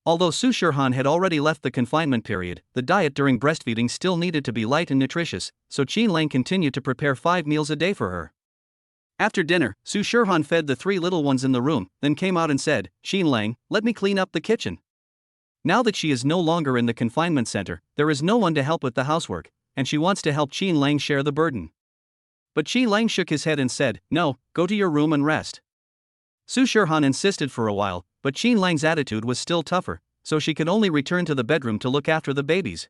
Although Su Shirhan had already left the confinement period, the diet during breastfeeding still needed to be light and nutritious, so Qin Lang continued to prepare 5 meals a day for her. After dinner, Su Shirhan fed the 3 little ones in the room, then came out and said, "Qin Lang, let me clean up the kitchen." Now that she is no longer in the confinement center, there is no one to help with the housework, and she wants to help Qin Lang share the burden. But Qin Lang shook his head and said, "No, go to your room and rest." Su Shirhan insisted for a while, but Qin Lang's attitude was still tougher, so she could only return to the bedroom to look after the babies.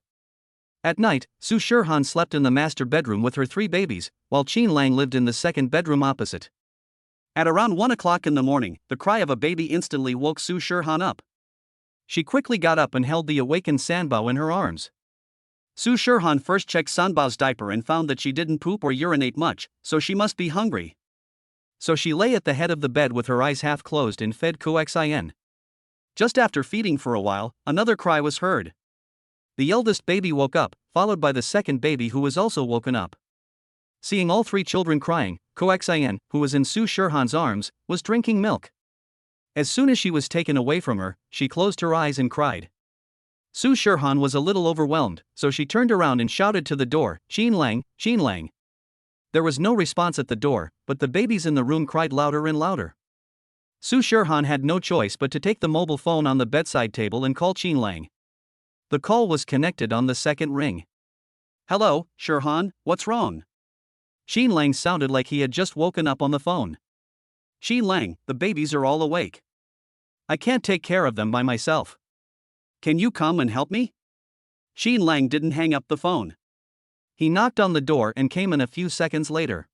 At night, Su Shirhan slept in the master bedroom with her 3 babies, while Qin Lang lived in the second bedroom opposite. At around 1 o'clock in the morning, the cry of a baby instantly woke Su Shirhan up. She quickly got up and held the awakened Sanbao in her arms. Su Shirhan first checked Sanbao's diaper and found that she didn't poop or urinate much, so she must be hungry. So she lay at the head of the bed with her eyes half closed and fed Coxin. Just after feeding for a while, another cry was heard. The eldest baby woke up, followed by the second baby who was also woken up. Seeing all 3 children crying, Coxin, who was in Su Shirhan's arms, was drinking milk. As soon as she was taken away from her, she closed her eyes and cried. Su Shirhan was a little overwhelmed, so she turned around and shouted to the door, "Qin Lang, Qin Lang." There was no response at the door, but the babies in the room cried louder and louder. Su Shirhan had no choice but to take the mobile phone on the bedside table and call Qin Lang. The call was connected on the second ring. "Hello, Shirhan, what's wrong?" Qin Lang sounded like he had just woken up on the phone. "Qin Lang, the babies are all awake. I can't take care of them by myself. Can you come and help me?" Qin Lang didn't hang up the phone. He knocked on the door and came in a few seconds later.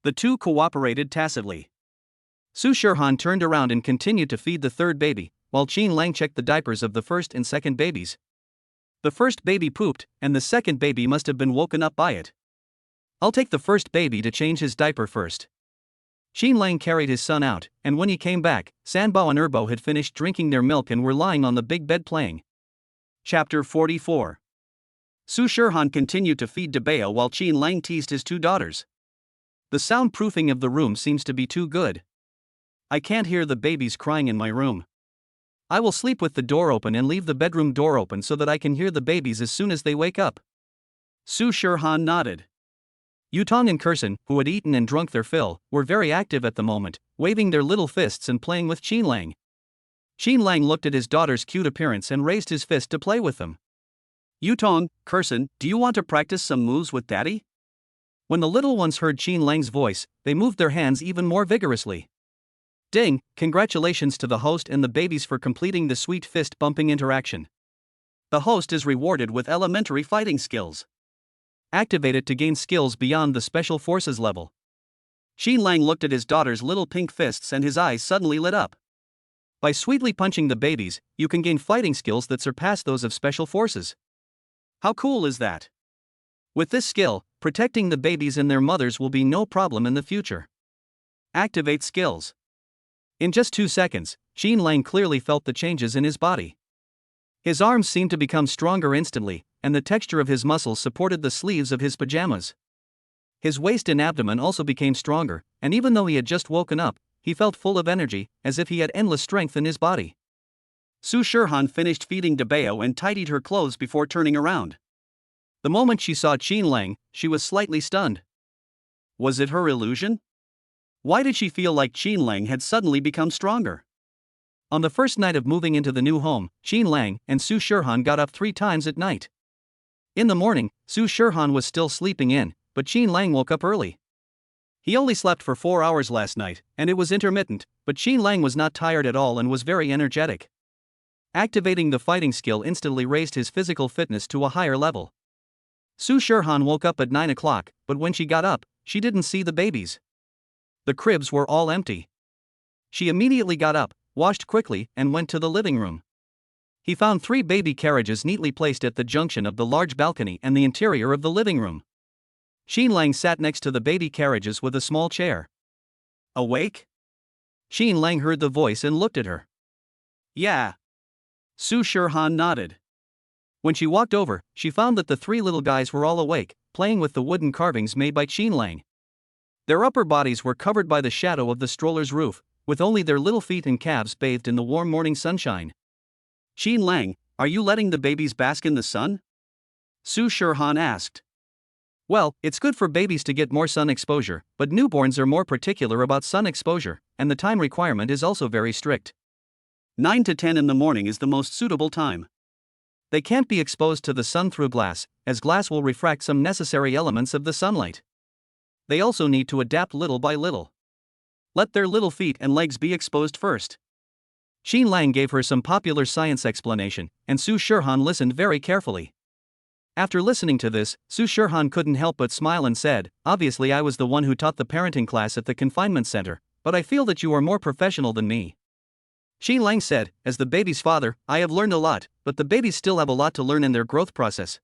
The 2 cooperated tacitly. Su Shirhan turned around and continued to feed the 3rd baby, while Qin Lang checked the diapers of the 1st and 2nd babies. The 1st baby pooped, and the 2nd baby must have been woken up by it. "I'll take the 1st baby to change his diaper first." Qin Lang carried his son out, and when he came back, Sanbao and Erbo had finished drinking their milk and were lying on the big bed playing. Chapter 44. Su Shirhan continued to feed Dabeo while Qin Lang teased his 2 daughters. "The soundproofing of the room seems to be too good. I can't hear the babies crying in my room. I will sleep with the door open and leave the bedroom door open so that I can hear the babies as soon as they wake up." Su Shirhan nodded. Yutong and Kursin, who had eaten and drunk their fill, were very active at the moment, waving their little fists and playing with Qin Lang. Qin Lang looked at his daughter's cute appearance and raised his fist to play with them. "Yutong, Kursin, do you want to practice some moves with Daddy?" When the little ones heard Qin Lang's voice, they moved their hands even more vigorously. Ding, congratulations to the host and the babies for completing the sweet fist-bumping interaction. The host is rewarded with elementary fighting skills. Activate it to gain skills beyond the Special Forces level. Qin Lang looked at his daughter's little pink fists and his eyes suddenly lit up. By sweetly punching the babies, you can gain fighting skills that surpass those of Special Forces. How cool is that? With this skill, protecting the babies and their mothers will be no problem in the future. Activate skills. In just 2 seconds, Qin Lang clearly felt the changes in his body. His arms seemed to become stronger instantly, and the texture of his muscles supported the sleeves of his pajamas. His waist and abdomen also became stronger, and even though he had just woken up, he felt full of energy, as if he had endless strength in his body. Su Shirhan finished feeding Dabeo and tidied her clothes before turning around. The moment she saw Qin Lang, she was slightly stunned. Was it her illusion? Why did she feel like Qin Lang had suddenly become stronger? On the first night of moving into the new home, Qin Lang and Su Shirhan got up 3 times at night. In the morning, Su Shirhan was still sleeping in, but Qin Lang woke up early. He only slept for 4 hours last night, and it was intermittent, but Qin Lang was not tired at all and was very energetic. Activating the fighting skill instantly raised his physical fitness to a higher level. Su Shirhan woke up at 9 o'clock, but when she got up, she didn't see the babies. The cribs were all empty. She immediately got up, washed quickly, and went to the living room. He found 3 baby carriages neatly placed at the junction of the large balcony and the interior of the living room. Qin Lang sat next to the baby carriages with a small chair. "Awake?" Qin Lang heard the voice and looked at her. "Yeah." Su Shirhan nodded. When she walked over, she found that the 3 little guys were all awake, playing with the wooden carvings made by Qin Lang. Their upper bodies were covered by the shadow of the stroller's roof, with only their little feet and calves bathed in the warm morning sunshine. Qin Lang, are you letting the babies bask in the sun? Su Shirhan asked. Well, it's good for babies to get more sun exposure, but newborns are more particular about sun exposure, and the time requirement is also very strict. 9 to 10 in the morning is the most suitable time. They can't be exposed to the sun through glass, as glass will refract some necessary elements of the sunlight. They also need to adapt little by little. Let their little feet and legs be exposed first. Qin Lang gave her some popular science explanation, and Su Shirhan listened very carefully. After listening to this, Su Shirhan couldn't help but smile and said, "Obviously I was the one who taught the parenting class at the confinement center, but I feel that you are more professional than me." Qin Lang said, "As the baby's father, I have learned a lot, but the babies still have a lot to learn in their growth process.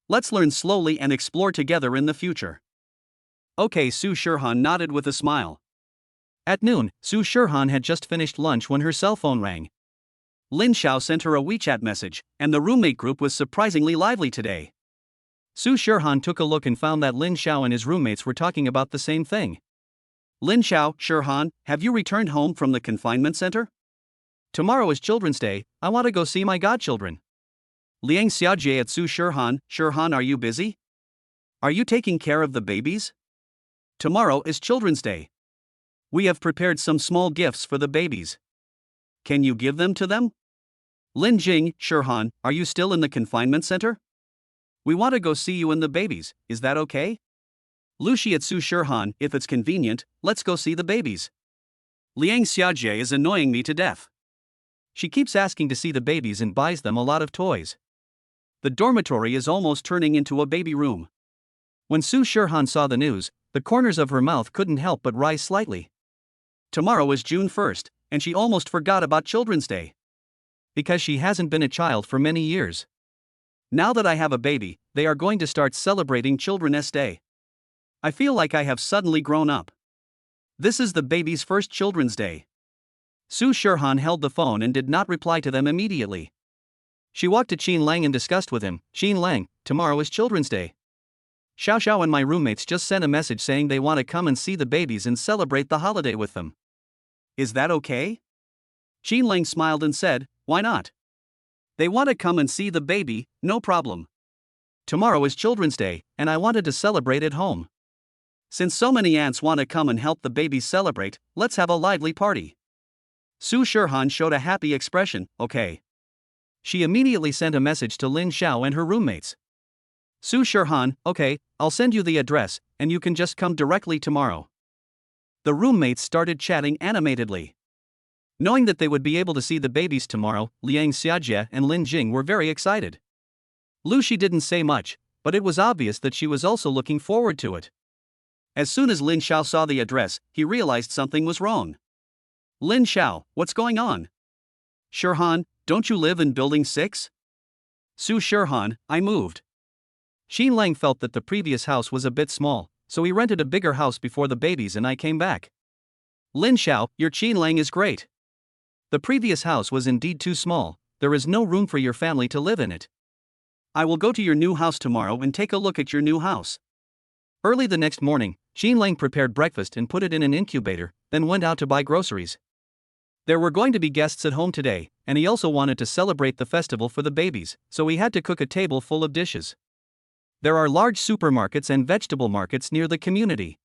Let's learn slowly and explore together in the future." Okay, Su Shirhan nodded with a smile. At noon, Su Shirhan had just finished lunch when her cell phone rang. Lin Xiao sent her a WeChat message, and the roommate group was surprisingly lively today. Su Shirhan took a look and found that Lin Xiao and his roommates were talking about the same thing. Lin Xiao, Shirhan, have you returned home from the confinement center? Tomorrow is Children's Day, I want to go see my godchildren. Liang Xiaojie at Su Shirhan, Shirhan, are you busy? Are you taking care of the babies? Tomorrow is Children's Day. We have prepared some small gifts for the babies. Can you give them to them? Lin Jing, Shirhan, are you still in the confinement center? We want to go see you and the babies, is that okay? Lu Shi at Su Shirhan, if it's convenient, let's go see the babies. Liang Xiaojie is annoying me to death. She keeps asking to see the babies and buys them a lot of toys. The dormitory is almost turning into a baby room. When Su Shirhan saw the news, the corners of her mouth couldn't help but rise slightly. Tomorrow is June 1st, and she almost forgot about Children's Day. Because she hasn't been a child for many years. Now that I have a baby, they are going to start celebrating Children's Day. I feel like I have suddenly grown up. This is the baby's first Children's Day. Su Shirhan held the phone and did not reply to them immediately. She walked to Qin Lang and discussed with him, "Qin Lang, tomorrow is Children's Day. Xiao Xiao and my roommates just sent a message saying they want to come and see the babies and celebrate the holiday with them. Is that okay?" Qin Lang smiled and said, "Why not? They want to come and see the baby, no problem. Tomorrow is Children's Day, and I wanted to celebrate at home. Since so many aunts want to come and help the babies celebrate, let's have a lively party." Su Shirhan showed a happy expression, "Okay." She immediately sent a message to Lin Xiao and her roommates. Su Shirhan, "Okay, I'll send you the address, and you can just come directly tomorrow." The roommates started chatting animatedly. Knowing that they would be able to see the babies tomorrow, Liang Xiajie and Lin Jing were very excited. Lu Shi didn't say much, but it was obvious that she was also looking forward to it. As soon as Lin Xiao saw the address, he realized something was wrong. "Lin Xiao, what's going on?" "Shirhan, don't you live in building 6? "Su Shirhan, I moved." Qin Lang felt that the previous house was a bit small, so he rented a bigger house before the babies and I came back. "Lin Xiao, your Qin Lang is great. The previous house was indeed too small, there is no room for your family to live in it. I will go to your new house tomorrow and take a look at your new house." Early the next morning, Qin Lang prepared breakfast and put it in an incubator, then went out to buy groceries. There were going to be guests at home today, and he also wanted to celebrate the festival for the babies, so he had to cook a table full of dishes. There are large supermarkets and vegetable markets near the community.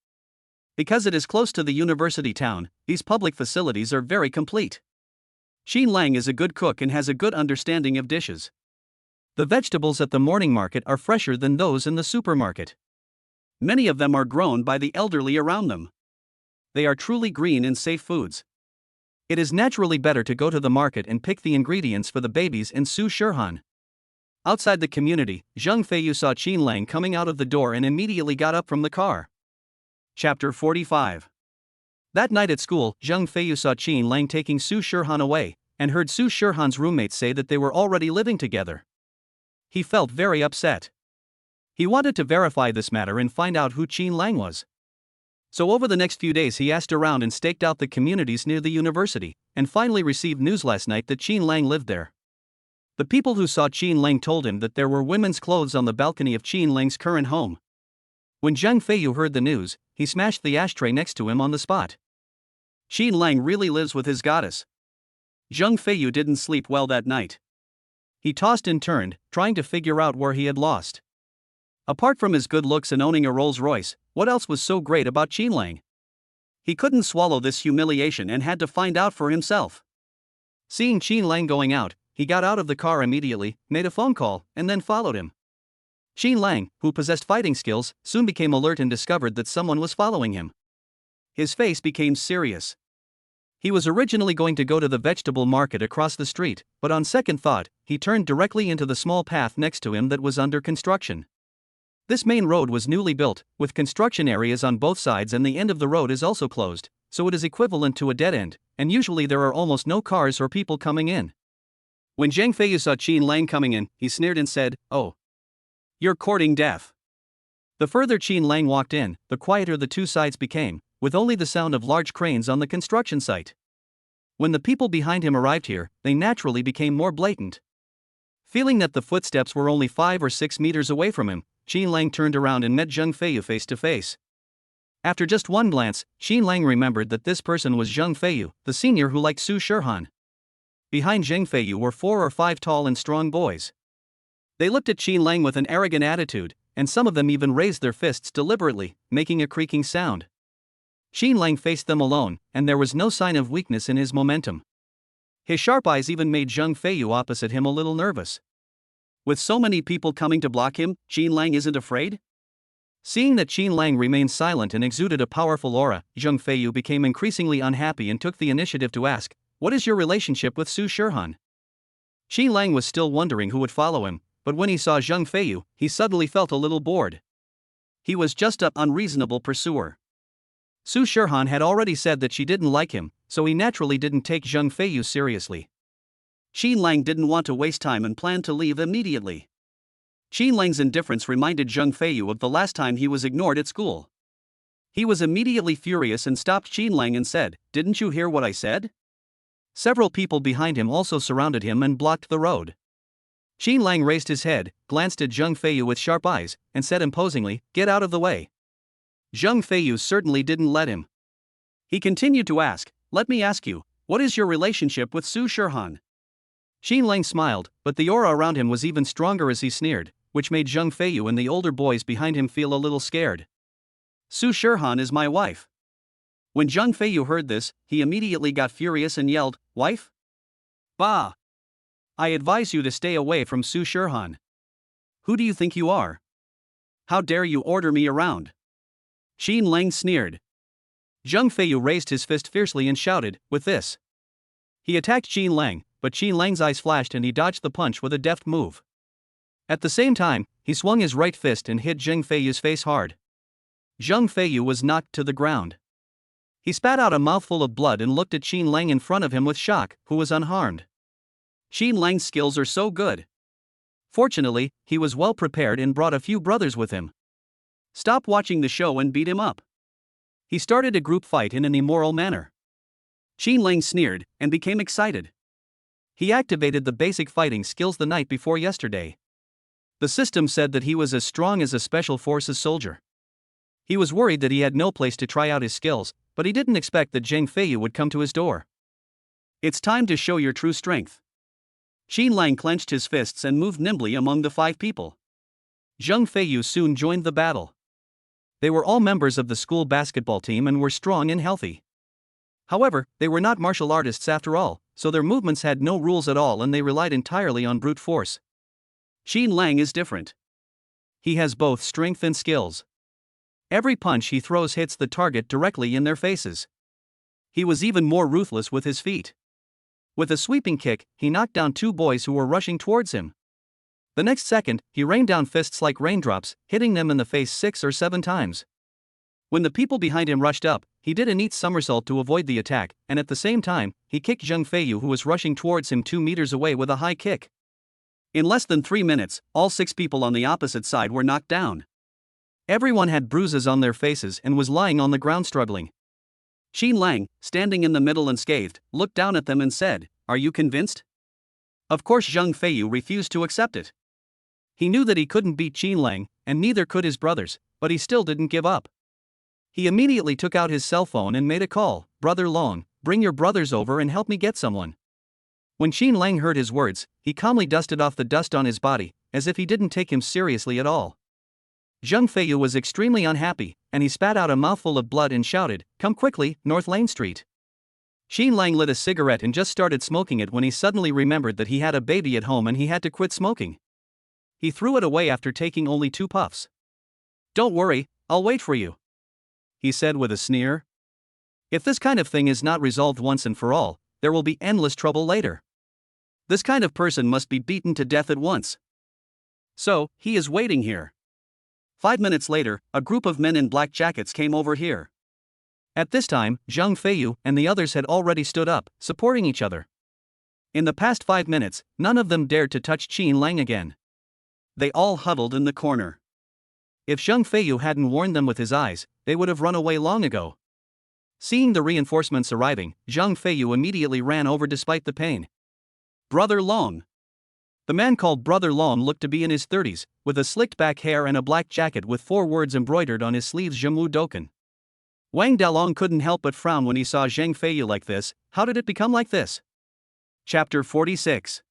Because it is close to the university town, these public facilities are very complete. Qin Lang is a good cook and has a good understanding of dishes. The vegetables at the morning market are fresher than those in the supermarket. Many of them are grown by the elderly around them. They are truly green and safe foods. It is naturally better to go to the market and pick the ingredients for the babies in Su Shirhan. Outside the community, Zheng Feiyu saw Qin Lang coming out of the door and immediately got up from the car. Chapter 45. That night at school, Zheng Feiyu saw Qin Lang taking Su Shirhan away, and heard Su Shirhan's roommates say that they were already living together. He felt very upset. He wanted to verify this matter and find out who Qin Lang was. So over the next few days he asked around and staked out the communities near the university, and finally received news last night that Qin Lang lived there. The people who saw Qin Lang told him that there were women's clothes on the balcony of Qin Lang's current home. When Zhang Feiyu heard the news, he smashed the ashtray next to him on the spot. Qin Lang really lives with his goddess. Zhang Feiyu didn't sleep well that night. He tossed and turned, trying to figure out where he had lost. Apart from his good looks and owning a Rolls Royce, what else was so great about Qin Lang? He couldn't swallow this humiliation and had to find out for himself. Seeing Qin Lang going out, he got out of the car immediately, made a phone call, and then followed him. Qin Lang, who possessed fighting skills, soon became alert and discovered that someone was following him. His face became serious. He was originally going to go to the vegetable market across the street, but on second thought, he turned directly into the small path next to him that was under construction. This main road was newly built, with construction areas on both sides, and the end of the road is also closed, so it is equivalent to a dead end, and usually there are almost no cars or people coming in. When Zhang Feiyu saw Qin Lang coming in, he sneered and said, "Oh, you're courting death." The further Qin Lang walked in, the quieter the two sides became, with only the sound of large cranes on the construction site. When the people behind him arrived here, they naturally became more blatant. Feeling that the footsteps were only 5 or 6 meters away from him, Qin Lang turned around and met Zhang Feiyu face to face. After just one glance, Qin Lang remembered that this person was Zhang Feiyu, the senior who liked Su Shirhan. Behind Zhang Feiyu were 4 or 5 tall and strong boys. They looked at Qin Lang with an arrogant attitude, and some of them even raised their fists deliberately, making a creaking sound. Qin Lang faced them alone, and there was no sign of weakness in his momentum. His sharp eyes even made Zhang Feiyu opposite him a little nervous. With so many people coming to block him, Qin Lang isn't afraid? Seeing that Qin Lang remained silent and exuded a powerful aura, Zhang Feiyu became increasingly unhappy and took the initiative to ask, "What is your relationship with Su Shirhan?" Qin Lang was still wondering who would follow him, but when he saw Zhang Feiyu, he suddenly felt a little bored. He was just an unreasonable pursuer. Su Shirhan had already said that she didn't like him, so he naturally didn't take Zhang Feiyu seriously. Qin Lang didn't want to waste time and planned to leave immediately. Qin Lang's indifference reminded Zhang Feiyu of the last time he was ignored at school. He was immediately furious and stopped Qin Lang and said, "Didn't you hear what I said?" Several people behind him also surrounded him and blocked the road. Qin Lang raised his head, glanced at Zhang Feiyu with sharp eyes, and said imposingly, "Get out of the way." Zhang Feiyu certainly didn't let him. He continued to ask, "Let me ask you, what is your relationship with Su Shirhan?" Qin Lang smiled, but the aura around him was even stronger as he sneered, which made Zhang Feiyu and the older boys behind him feel a little scared. "Su Shirhan is my wife." When Zhang Feiyu heard this, he immediately got furious and yelled, "Wife? Bah! I advise you to stay away from Su Shirhan. Who do you think you are? How dare you order me around?" Qin Lang sneered. Zhang Feiyu raised his fist fiercely and shouted, "With this!" He attacked Qin Lang, but Qin Lang's eyes flashed and he dodged the punch with a deft move. At the same time, he swung his right fist and hit Zhang Feiyu's face hard. Zhang Feiyu was knocked to the ground. He spat out a mouthful of blood and looked at Qin Lang in front of him with shock, who was unharmed. Qin Lang's skills are so good. Fortunately, he was well prepared and brought a few brothers with him. Stop watching the show and beat him up. He started a group fight in an immoral manner. Qin Lang sneered and became excited. He activated the basic fighting skills the night before yesterday. The system said that he was as strong as a special forces soldier. He was worried that he had no place to try out his skills, but he didn't expect that Zhang Feiyu would come to his door. "It's time to show your true strength." Qin Lang clenched his fists and moved nimbly among the 5 people. Zhang Feiyu soon joined the battle. They were all members of the school basketball team and were strong and healthy. However, they were not martial artists after all, so their movements had no rules at all and they relied entirely on brute force. Qin Lang is different. He has both strength and skills. Every punch he throws hits the target directly in their faces. He was even more ruthless with his feet. With a sweeping kick, he knocked down 2 boys who were rushing towards him. The next second, he rained down fists like raindrops, hitting them in the face 6 or 7 times. When the people behind him rushed up, he did a neat somersault to avoid the attack, and at the same time, he kicked Zhang Feiyu who was rushing towards him 2 meters away with a high kick. In less than 3 minutes, all 6 people on the opposite side were knocked down. Everyone had bruises on their faces and was lying on the ground struggling. Qin Lang, standing in the middle and scathed, looked down at them and said, "Are you convinced?" Of course Zhang Feiyu refused to accept it. He knew that he couldn't beat Qin Lang, and neither could his brothers, but he still didn't give up. He immediately took out his cell phone and made a call. "Brother Long, bring your brothers over and help me get someone." When Qin Lang heard his words, he calmly dusted off the dust on his body, as if he didn't take him seriously at all. Zheng Feiyu was extremely unhappy, and he spat out a mouthful of blood and shouted, "Come quickly, North Lane Street." Qin Lang lit a cigarette and just started smoking it when he suddenly remembered that he had a baby at home and he had to quit smoking. He threw it away after taking only 2 puffs. "Don't worry, I'll wait for you," he said with a sneer. "If this kind of thing is not resolved once and for all, there will be endless trouble later. This kind of person must be beaten to death at once. So, he is waiting here." 5 minutes later, a group of men in black jackets came over here. At this time, Zheng Feiyu and the others had already stood up, supporting each other. In the past 5 minutes, none of them dared to touch Qin Lang again. They all huddled in the corner. If Zheng Feiyu hadn't warned them with his eyes, they would have run away long ago. Seeing the reinforcements arriving, Zheng Feiyu immediately ran over despite the pain. "Brother Long." The man called Brother Long looked to be in his 30s, with a slicked back hair and a black jacket with 4 words embroidered on his sleeves: Zhengwu Doken. Wang Dalong couldn't help but frown when he saw Zheng Feiyu like this. How did it become like this? Chapter 46.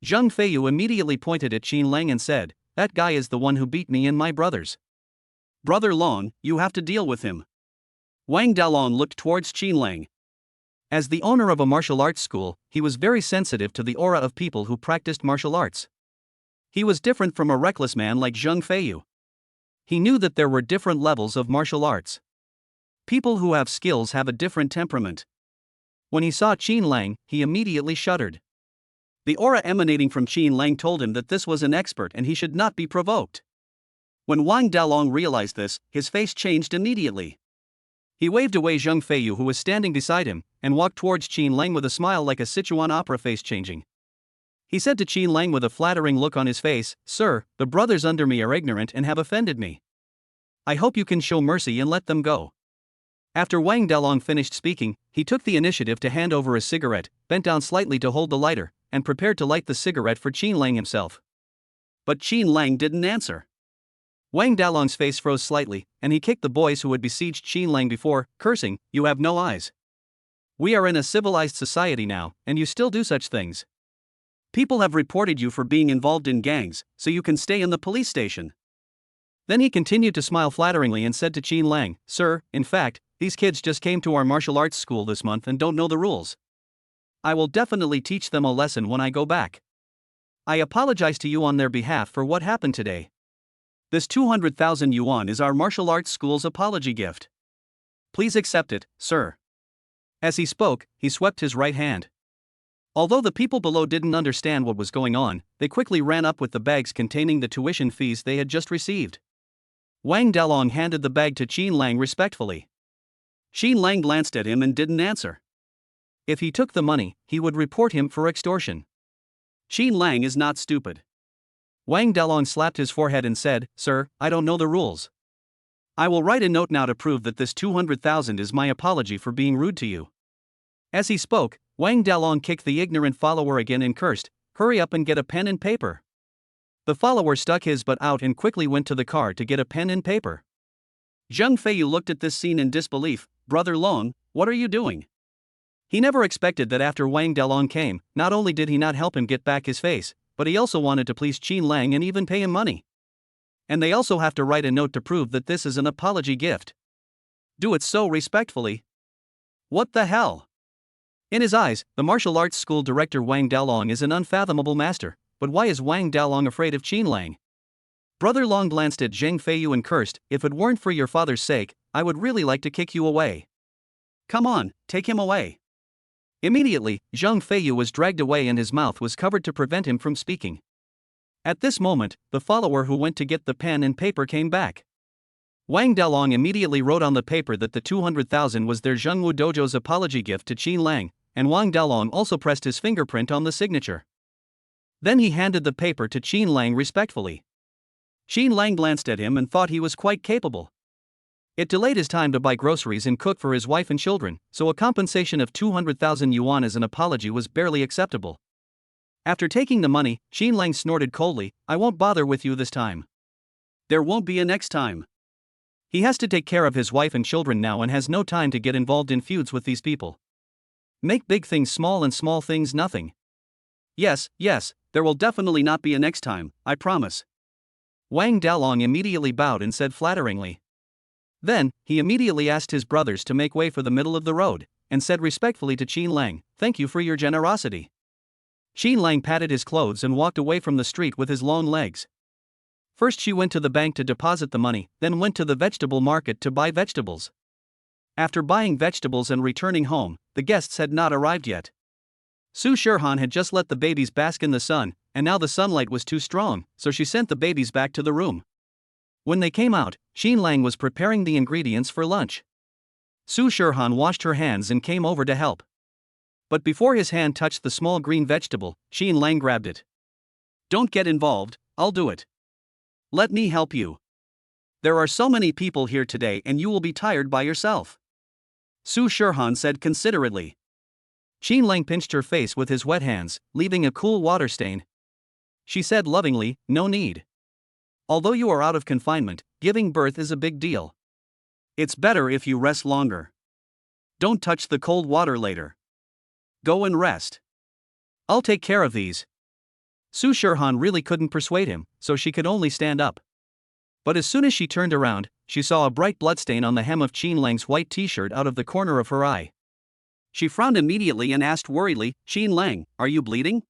Zheng Feiyu immediately pointed at Qin Lang and said, "That guy is the one who beat me and my brothers. Brother Long, you have to deal with him." Wang Dalong looked towards Qin Lang. As the owner of a martial arts school, he was very sensitive to the aura of people who practiced martial arts. He was different from a reckless man like Zheng Feiyu. He knew that there were different levels of martial arts. People who have skills have a different temperament. When he saw Qin Lang, he immediately shuddered. The aura emanating from Qin Lang told him that this was an expert and he should not be provoked. When Wang Dalong realized this, his face changed immediately. He waved away Zheng Feiyu, who was standing beside him, and walked towards Qin Lang with a smile like a Sichuan opera face changing. He said to Qin Lang with a flattering look on his face, "Sir, the brothers under me are ignorant and have offended me. I hope you can show mercy and let them go." After Wang Dalong finished speaking, he took the initiative to hand over a cigarette, bent down slightly to hold the lighter, and prepared to light the cigarette for Qin Lang himself. But Qin Lang didn't answer. Wang Dalong's face froze slightly, and he kicked the boys who had besieged Qin Lang before, cursing, "You have no eyes. We are in a civilized society now, and you still do such things. People have reported you for being involved in gangs, so you can stay in the police station." Then he continued to smile flatteringly and said to Qin Lang, "Sir, in fact, these kids just came to our martial arts school this month and don't know the rules. I will definitely teach them a lesson when I go back. I apologize to you on their behalf for what happened today. This 200,000 yuan is our martial arts school's apology gift. Please accept it, sir." As he spoke, he swept his right hand. Although the people below didn't understand what was going on, they quickly ran up with the bags containing the tuition fees they had just received. Wang Dalong handed the bag to Qin Lang respectfully. Qin Lang glanced at him and didn't answer. If he took the money, he would report him for extortion. Qin Lang is not stupid. Wang Dalong slapped his forehead and said, "Sir, I don't know the rules. I will write a note now to prove that this 200,000 is my apology for being rude to you." As he spoke, Wang Dalong kicked the ignorant follower again and cursed, "Hurry up and get a pen and paper." The follower stuck his butt out and quickly went to the car to get a pen and paper. Zheng Feiyu looked at this scene in disbelief. "Brother Long, what are you doing?" He never expected that after Wang Dalong came, not only did he not help him get back his face, but he also wanted to please Qin Lang and even pay him money. And they also have to write a note to prove that this is an apology gift. Do it so respectfully. What the hell? In his eyes, the martial arts school director Wang Dalong is an unfathomable master, but why is Wang Dalong afraid of Qin Lang? Brother Long glanced at Zheng Feiyu and cursed, "If it weren't for your father's sake, I would really like to kick you away. Come on, take him away." Immediately, Zheng Feiyu was dragged away and his mouth was covered to prevent him from speaking. At this moment, the follower who went to get the pen and paper came back. Wang Dalong immediately wrote on the paper that the 200,000 was their Zhengwu Dojo's apology gift to Qin Lang, and Wang Dalong also pressed his fingerprint on the signature. Then he handed the paper to Qin Lang respectfully. Qin Lang glanced at him and thought he was quite capable. It delayed his time to buy groceries and cook for his wife and children, so a compensation of 200,000 yuan as an apology was barely acceptable. After taking the money, Qin Lang snorted coldly, "I won't bother with you this time. There won't be a next time." He has to take care of his wife and children now and has no time to get involved in feuds with these people. Make big things small and small things nothing. Yes, there will definitely not be a next time, I promise. Wang Dalong immediately bowed and said flatteringly. Then, he immediately asked his brothers to make way for the middle of the road, and said respectfully to Qin Lang, "Thank you for your generosity." Qin Lang patted his clothes and walked away from the street with his long legs. First she went to the bank to deposit the money, then went to the vegetable market to buy vegetables. After buying vegetables and returning home, the guests had not arrived yet. Su Shirhan had just let the babies bask in the sun, and now the sunlight was too strong, so she sent the babies back to the room. When they came out, Qin Lang was preparing the ingredients for lunch. Su Shirhan washed her hands and came over to help. But before his hand touched the small green vegetable, Qin Lang grabbed it. "Don't get involved, I'll do it. Let me help you. There are so many people here today and you will be tired by yourself," Su Shirhan said considerately. Qin Lang pinched her face with his wet hands, leaving a cool water stain. She said lovingly, "No need. Although you are out of confinement, giving birth is a big deal. It's better if you rest longer. Don't touch the cold water later. Go and rest. I'll take care of these." Su Shirhan really couldn't persuade him, so she could only stand up. But as soon as she turned around, she saw a bright bloodstain on the hem of Qin Lang's white t-shirt out of the corner of her eye. She frowned immediately and asked worriedly, "Qin Lang, are you bleeding?"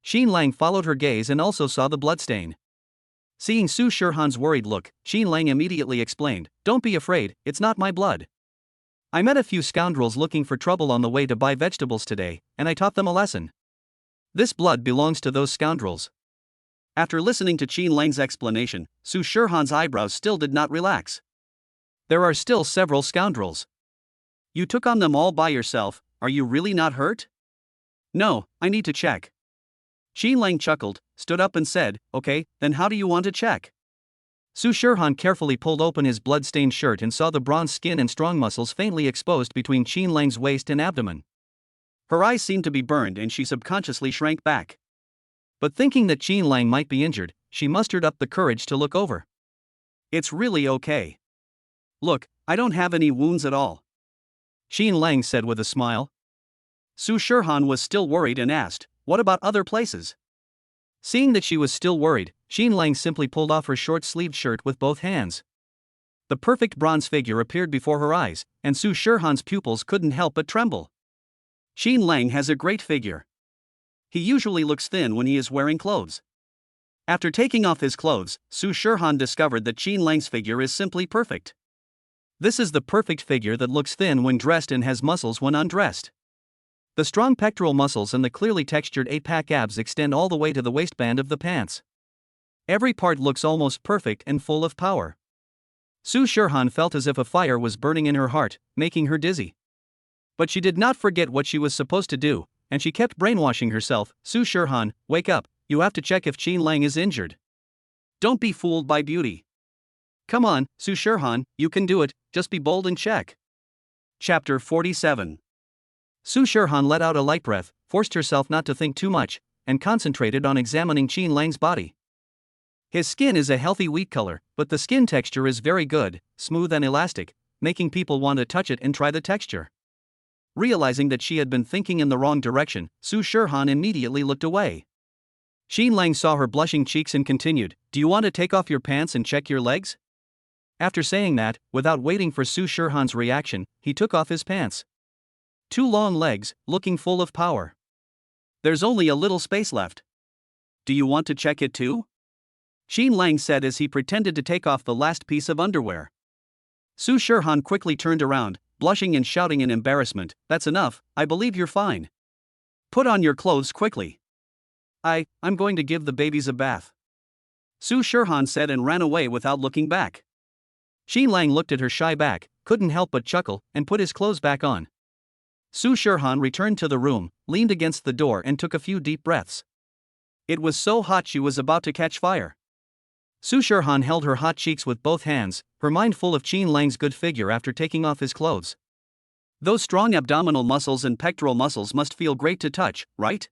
Qin Lang followed her gaze and also saw the bloodstain. Seeing Su Shirhan's worried look, Qin Lang immediately explained, "Don't be afraid, it's not my blood. I met a few scoundrels looking for trouble on the way to buy vegetables today, and I taught them a lesson. This blood belongs to those scoundrels." After listening to Qin Lang's explanation, Su Shirhan's eyebrows still did not relax. "There are still several scoundrels. You took on them all by yourself, are you really not hurt?" "No, I need to check." Qin Lang chuckled, stood up and said, "Okay, then how do you want to check?" Su Shirhan carefully pulled open his blood-stained shirt and saw the bronze skin and strong muscles faintly exposed between Qin Lang's waist and abdomen. Her eyes seemed to be burned and she subconsciously shrank back. But thinking that Qin Lang might be injured, she mustered up the courage to look over. "It's really okay. Look, I don't have any wounds at all," Qin Lang said with a smile. Su Shirhan was still worried and asked, "What about other places?" Seeing that she was still worried, Qin Lang simply pulled off her short-sleeved shirt with both hands. The perfect bronze figure appeared before her eyes, and Su Shirhan's pupils couldn't help but tremble. Qin Lang has a great figure. He usually looks thin when he is wearing clothes. After taking off his clothes, Su Shirhan discovered that Qin Lang's figure is simply perfect. This is the perfect figure that looks thin when dressed and has muscles when undressed. The strong pectoral muscles and the clearly textured 8-pack abs extend all the way to the waistband of the pants. Every part looks almost perfect and full of power. Su Shirhan felt as if a fire was burning in her heart, making her dizzy. But she did not forget what she was supposed to do, and she kept brainwashing herself. "Su Shirhan, wake up, you have to check if Qin Lang is injured. Don't be fooled by beauty. Come on, Su Shirhan, you can do it, just be bold and check." Chapter 47. Su Shirhan let out a light breath, forced herself not to think too much, and concentrated on examining Qin Lang's body. His skin is a healthy wheat color, but the skin texture is very good, smooth and elastic, making people want to touch it and try the texture. Realizing that she had been thinking in the wrong direction, Su Shirhan immediately looked away. Qin Lang saw her blushing cheeks and continued, "Do you want to take off your pants and check your legs?" After saying that, without waiting for Su Shirhan's reaction, he took off his pants. 2 long legs, looking full of power. "There's only a little space left. Do you want to check it too?" Qin Lang said as he pretended to take off the last piece of underwear. Su Shirhan quickly turned around, blushing and shouting in embarrassment, "That's enough, I believe you're fine. Put on your clothes quickly. I'm going to give the babies a bath," Su Shirhan said and ran away without looking back. Qin Lang looked at her shy back, couldn't help but chuckle, and put his clothes back on. Su Shirhan returned to the room, leaned against the door and took a few deep breaths. It was so hot she was about to catch fire. Su Shirhan held her hot cheeks with both hands, her mind full of Qin Lang's good figure after taking off his clothes. Those strong abdominal muscles and pectoral muscles must feel great to touch, right?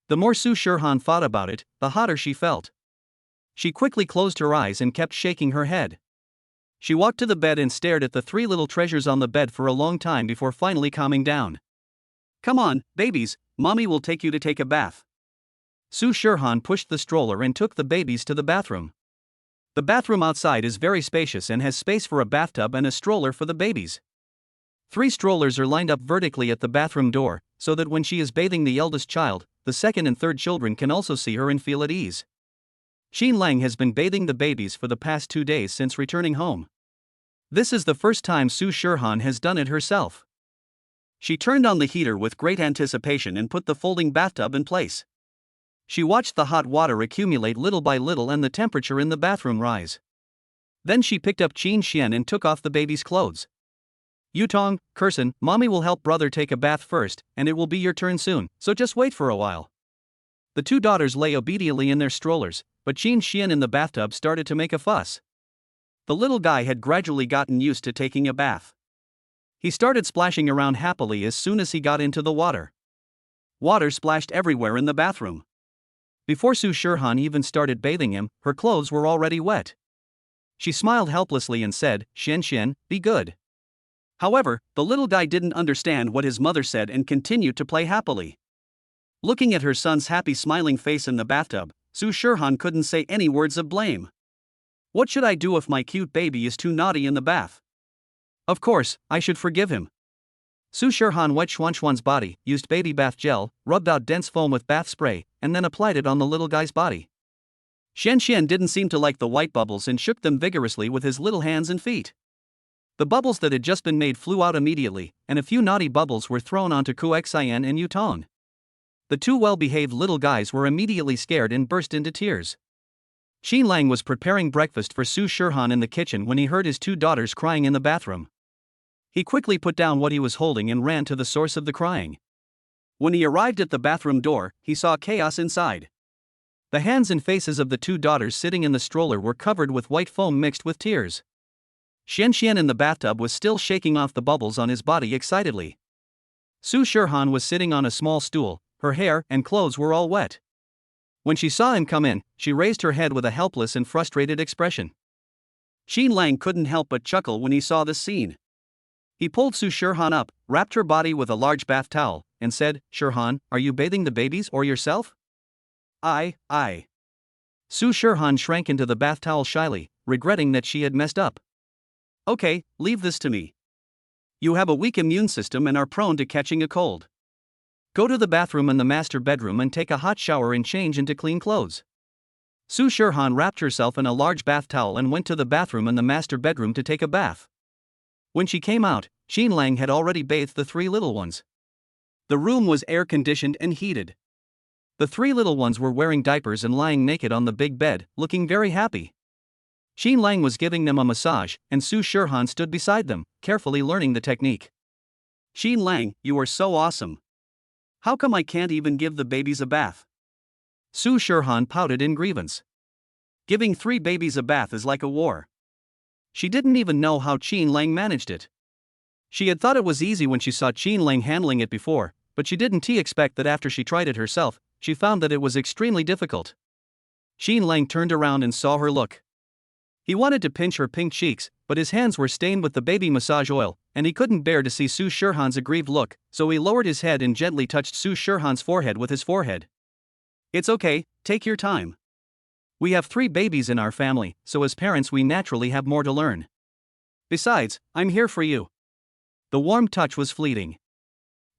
The more Su Shirhan thought about it, the hotter she felt. She quickly closed her eyes and kept shaking her head. She walked to the bed and stared at the three little treasures on the bed for a long time before finally calming down. Come on, babies, mommy will take you to take a bath. Su Shirhan pushed the stroller and took the babies to the bathroom. The bathroom outside is very spacious and has space for a bathtub and a stroller for the babies. 3 strollers are lined up vertically at the bathroom door, so that when she is bathing the eldest child, the second and third children can also see her and feel at ease. Xin Lang has been bathing the babies for the past 2 days since returning home. This is the first time Su Shirhan has done it herself. She turned on the heater with great anticipation and put the folding bathtub in place. She watched the hot water accumulate little by little and the temperature in the bathroom rise. Then she picked up Qin Xian and took off the baby's clothes. Yutong, Kurson, mommy will help brother take a bath first, and it will be your turn soon, so just wait for a while. The 2 daughters lay obediently in their strollers, but Qin Xian in the bathtub started to make a fuss. The little guy had gradually gotten used to taking a bath. He started splashing around happily as soon as he got into the water. Water splashed everywhere in the bathroom. Before Su Shirhan even started bathing him, her clothes were already wet. She smiled helplessly and said, "Xian Xian, be good." However, the little guy didn't understand what his mother said and continued to play happily. Looking at her son's happy smiling face in the bathtub, Su Shirhan couldn't say any words of blame. What should I do if my cute baby is too naughty in the bath? Of course, I should forgive him. Su Shirhan wet Xuanxuan's body, used baby bath gel, rubbed out dense foam with bath spray, and then applied it on the little guy's body. Xian Xian didn't seem to like the white bubbles and shook them vigorously with his little hands and feet. The bubbles that had just been made flew out immediately, and a few naughty bubbles were thrown onto Kuxian and Yutong. The 2 well-behaved little guys were immediately scared and burst into tears. Xin Lang was preparing breakfast for Su Shirhan in the kitchen when he heard his 2 daughters crying in the bathroom. He quickly put down what he was holding and ran to the source of the crying. When he arrived at the bathroom door, he saw chaos inside. The hands and faces of the 2 daughters sitting in the stroller were covered with white foam mixed with tears. Xian Xian in the bathtub was still shaking off the bubbles on his body excitedly. Su Shirhan was sitting on a small stool, her hair and clothes were all wet. When she saw him come in, she raised her head with a helpless and frustrated expression. Xin Lang couldn't help but chuckle when he saw this scene. He pulled Su Shirhan up, wrapped her body with a large bath towel, and said, "Shirhan, are you bathing the babies or yourself?" I. Su Shirhan shrank into the bath towel shyly, regretting that she had messed up. Okay, leave this to me. You have a weak immune system and are prone to catching a cold. Go to the bathroom in the master bedroom and take a hot shower and change into clean clothes. Su Shirhan wrapped herself in a large bath towel and went to the bathroom in the master bedroom to take a bath. When she came out, Xin Lang had already bathed the 3 little ones. The room was air-conditioned and heated. The 3 little ones were wearing diapers and lying naked on the big bed, looking very happy. Xin Lang was giving them a massage, and Su Shirhan stood beside them, carefully learning the technique. Xin Lang, you are so awesome. How come I can't even give the babies a bath? Su Shirhan pouted in grievance. Giving 3 babies a bath is like a war. She didn't even know how Xin Lang managed it. She had thought it was easy when she saw Xin Lang handling it before, but she didn't expect that after she tried it herself, she found that it was extremely difficult. Xin Lang turned around and saw her look. He wanted to pinch her pink cheeks, but his hands were stained with the baby massage oil, and he couldn't bear to see Su Shirhan's aggrieved look, so he lowered his head and gently touched Su Shirhan's forehead with his forehead. It's okay, take your time. We have 3 babies in our family, so as parents we naturally have more to learn. Besides, I'm here for you. The warm touch was fleeting.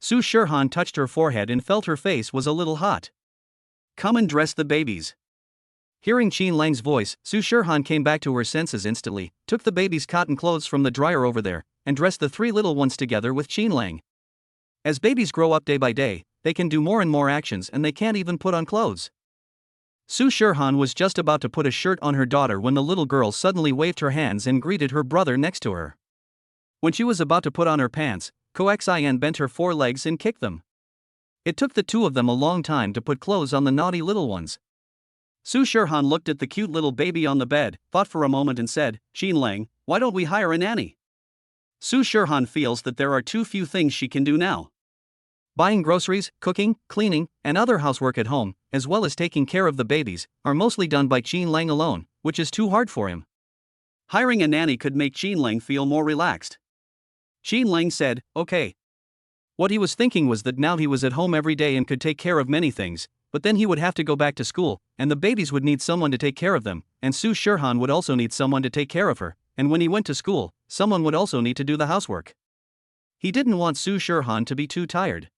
Su Shirhan touched her forehead and felt her face was a little hot. Come and dress the babies. Hearing Xin Lang's voice, Su Shirhan came back to her senses instantly, took the baby's cotton clothes from the dryer over there, and dressed the 3 little ones together with Xin Lang. As babies grow up day by day, they can do more and more actions and they can't even put on clothes. Su Shirhan was just about to put a shirt on her daughter when the little girl suddenly waved her hands and greeted her brother next to her. When she was about to put on her pants, Koxian bent her 4 legs and kicked them. It took the 2 of them a long time to put clothes on the naughty little ones. Su Shirhan looked at the cute little baby on the bed, thought for a moment and said, Xin Lang, why don't we hire a nanny? Su Shirhan feels that there are too few things she can do now. Buying groceries, cooking, cleaning, and other housework at home, as well as taking care of the babies, are mostly done by Xin Lang alone, which is too hard for him. Hiring a nanny could make Qin Lang feel more relaxed. Qin Lang said, okay. What he was thinking was that now he was at home every day and could take care of many things, but then he would have to go back to school, and the babies would need someone to take care of them, and Su Shirhan would also need someone to take care of her, and when he went to school, someone would also need to do the housework. He didn't want Su Shirhan to be too tired.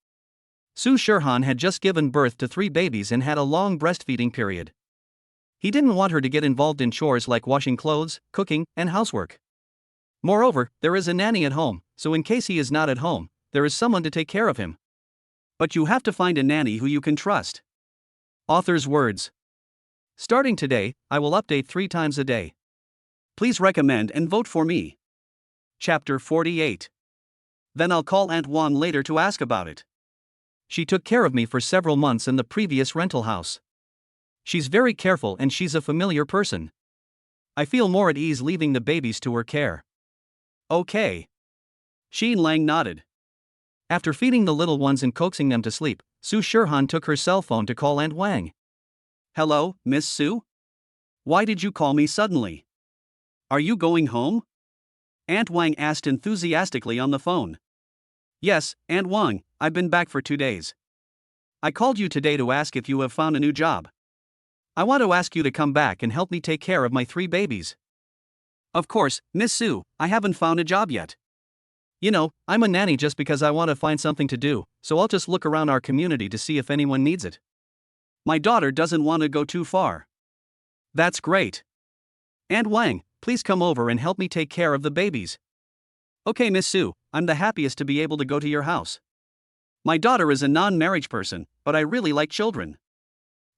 Su Shirhan had just given birth to 3 babies and had a long breastfeeding period. He didn't want her to get involved in chores like washing clothes, cooking, and housework. Moreover, there is a nanny at home, so in case he is not at home, there is someone to take care of him. But you have to find a nanny who you can trust. Author's words. Starting today, I will update 3 times a day. Please recommend and vote for me. Chapter 48. Then I'll call Aunt Wang later to ask about it. She took care of me for several months in the previous rental house. She's very careful and she's a familiar person. I feel more at ease leaving the babies to her care. Okay. Qin Lang nodded. After feeding the little ones and coaxing them to sleep, Su Shirhan took her cell phone to call Aunt Wang. Hello, Miss Su? Why did you call me suddenly? Are you going home? Aunt Wang asked enthusiastically on the phone. Yes, Aunt Wang, I've been back for 2 days. I called you today to ask if you have found a new job. I want to ask you to come back and help me take care of my 3 babies. Of course, Miss Su, I haven't found a job yet. You know, I'm a nanny just because I want to find something to do, so I'll just look around our community to see if anyone needs it. My daughter doesn't want to go too far. That's great. Aunt Wang, please come over and help me take care of the babies. Okay, Miss Su, I'm the happiest to be able to go to your house. My daughter is a non-marriage person, but I really like children.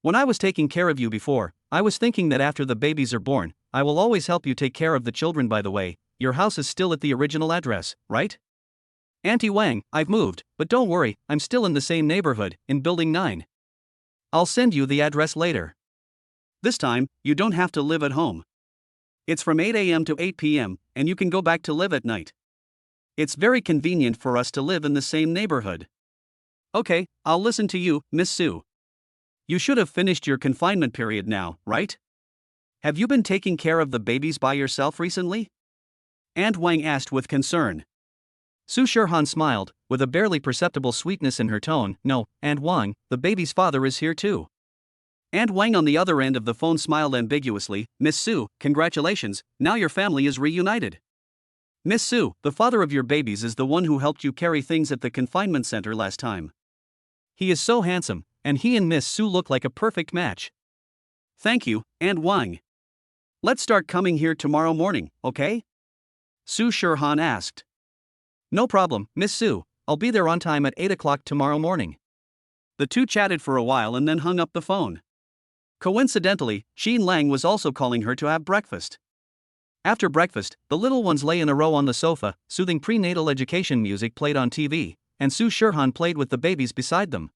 When I was taking care of you before, I was thinking that after the babies are born, I will always help you take care of the children. By the way, your house is still at the original address, right? Auntie Wang, I've moved, but don't worry, I'm still in the same neighborhood, in Building 9. I'll send you the address later. This time, you don't have to live at home. It's from 8 a.m. to 8 p.m., and you can go back to live at night. It's very convenient for us to live in the same neighborhood. Okay, I'll listen to you, Miss Su. You should have finished your confinement period now, right? Have you been taking care of the babies by yourself recently? Aunt Wang asked with concern. Su Shirhan smiled, with a barely perceptible sweetness in her tone. No, Aunt Wang, the baby's father is here too. Aunt Wang on the other end of the phone smiled ambiguously. Miss Su, congratulations, now your family is reunited. Miss Su, the father of your babies is the one who helped you carry things at the confinement center last time. He is so handsome, and he and Miss Su look like a perfect match. Thank you, Aunt Wang. Let's start coming here tomorrow morning, okay? Su Shirhan asked. No problem, Miss Su, I'll be there on time at 8 o'clock tomorrow morning. The two chatted for a while and then hung up the phone. Coincidentally, Qin Lang was also calling her to have breakfast. After breakfast, the little ones lay in a row on the sofa, soothing prenatal education music played on TV, and Su Shirhan played with the babies beside them.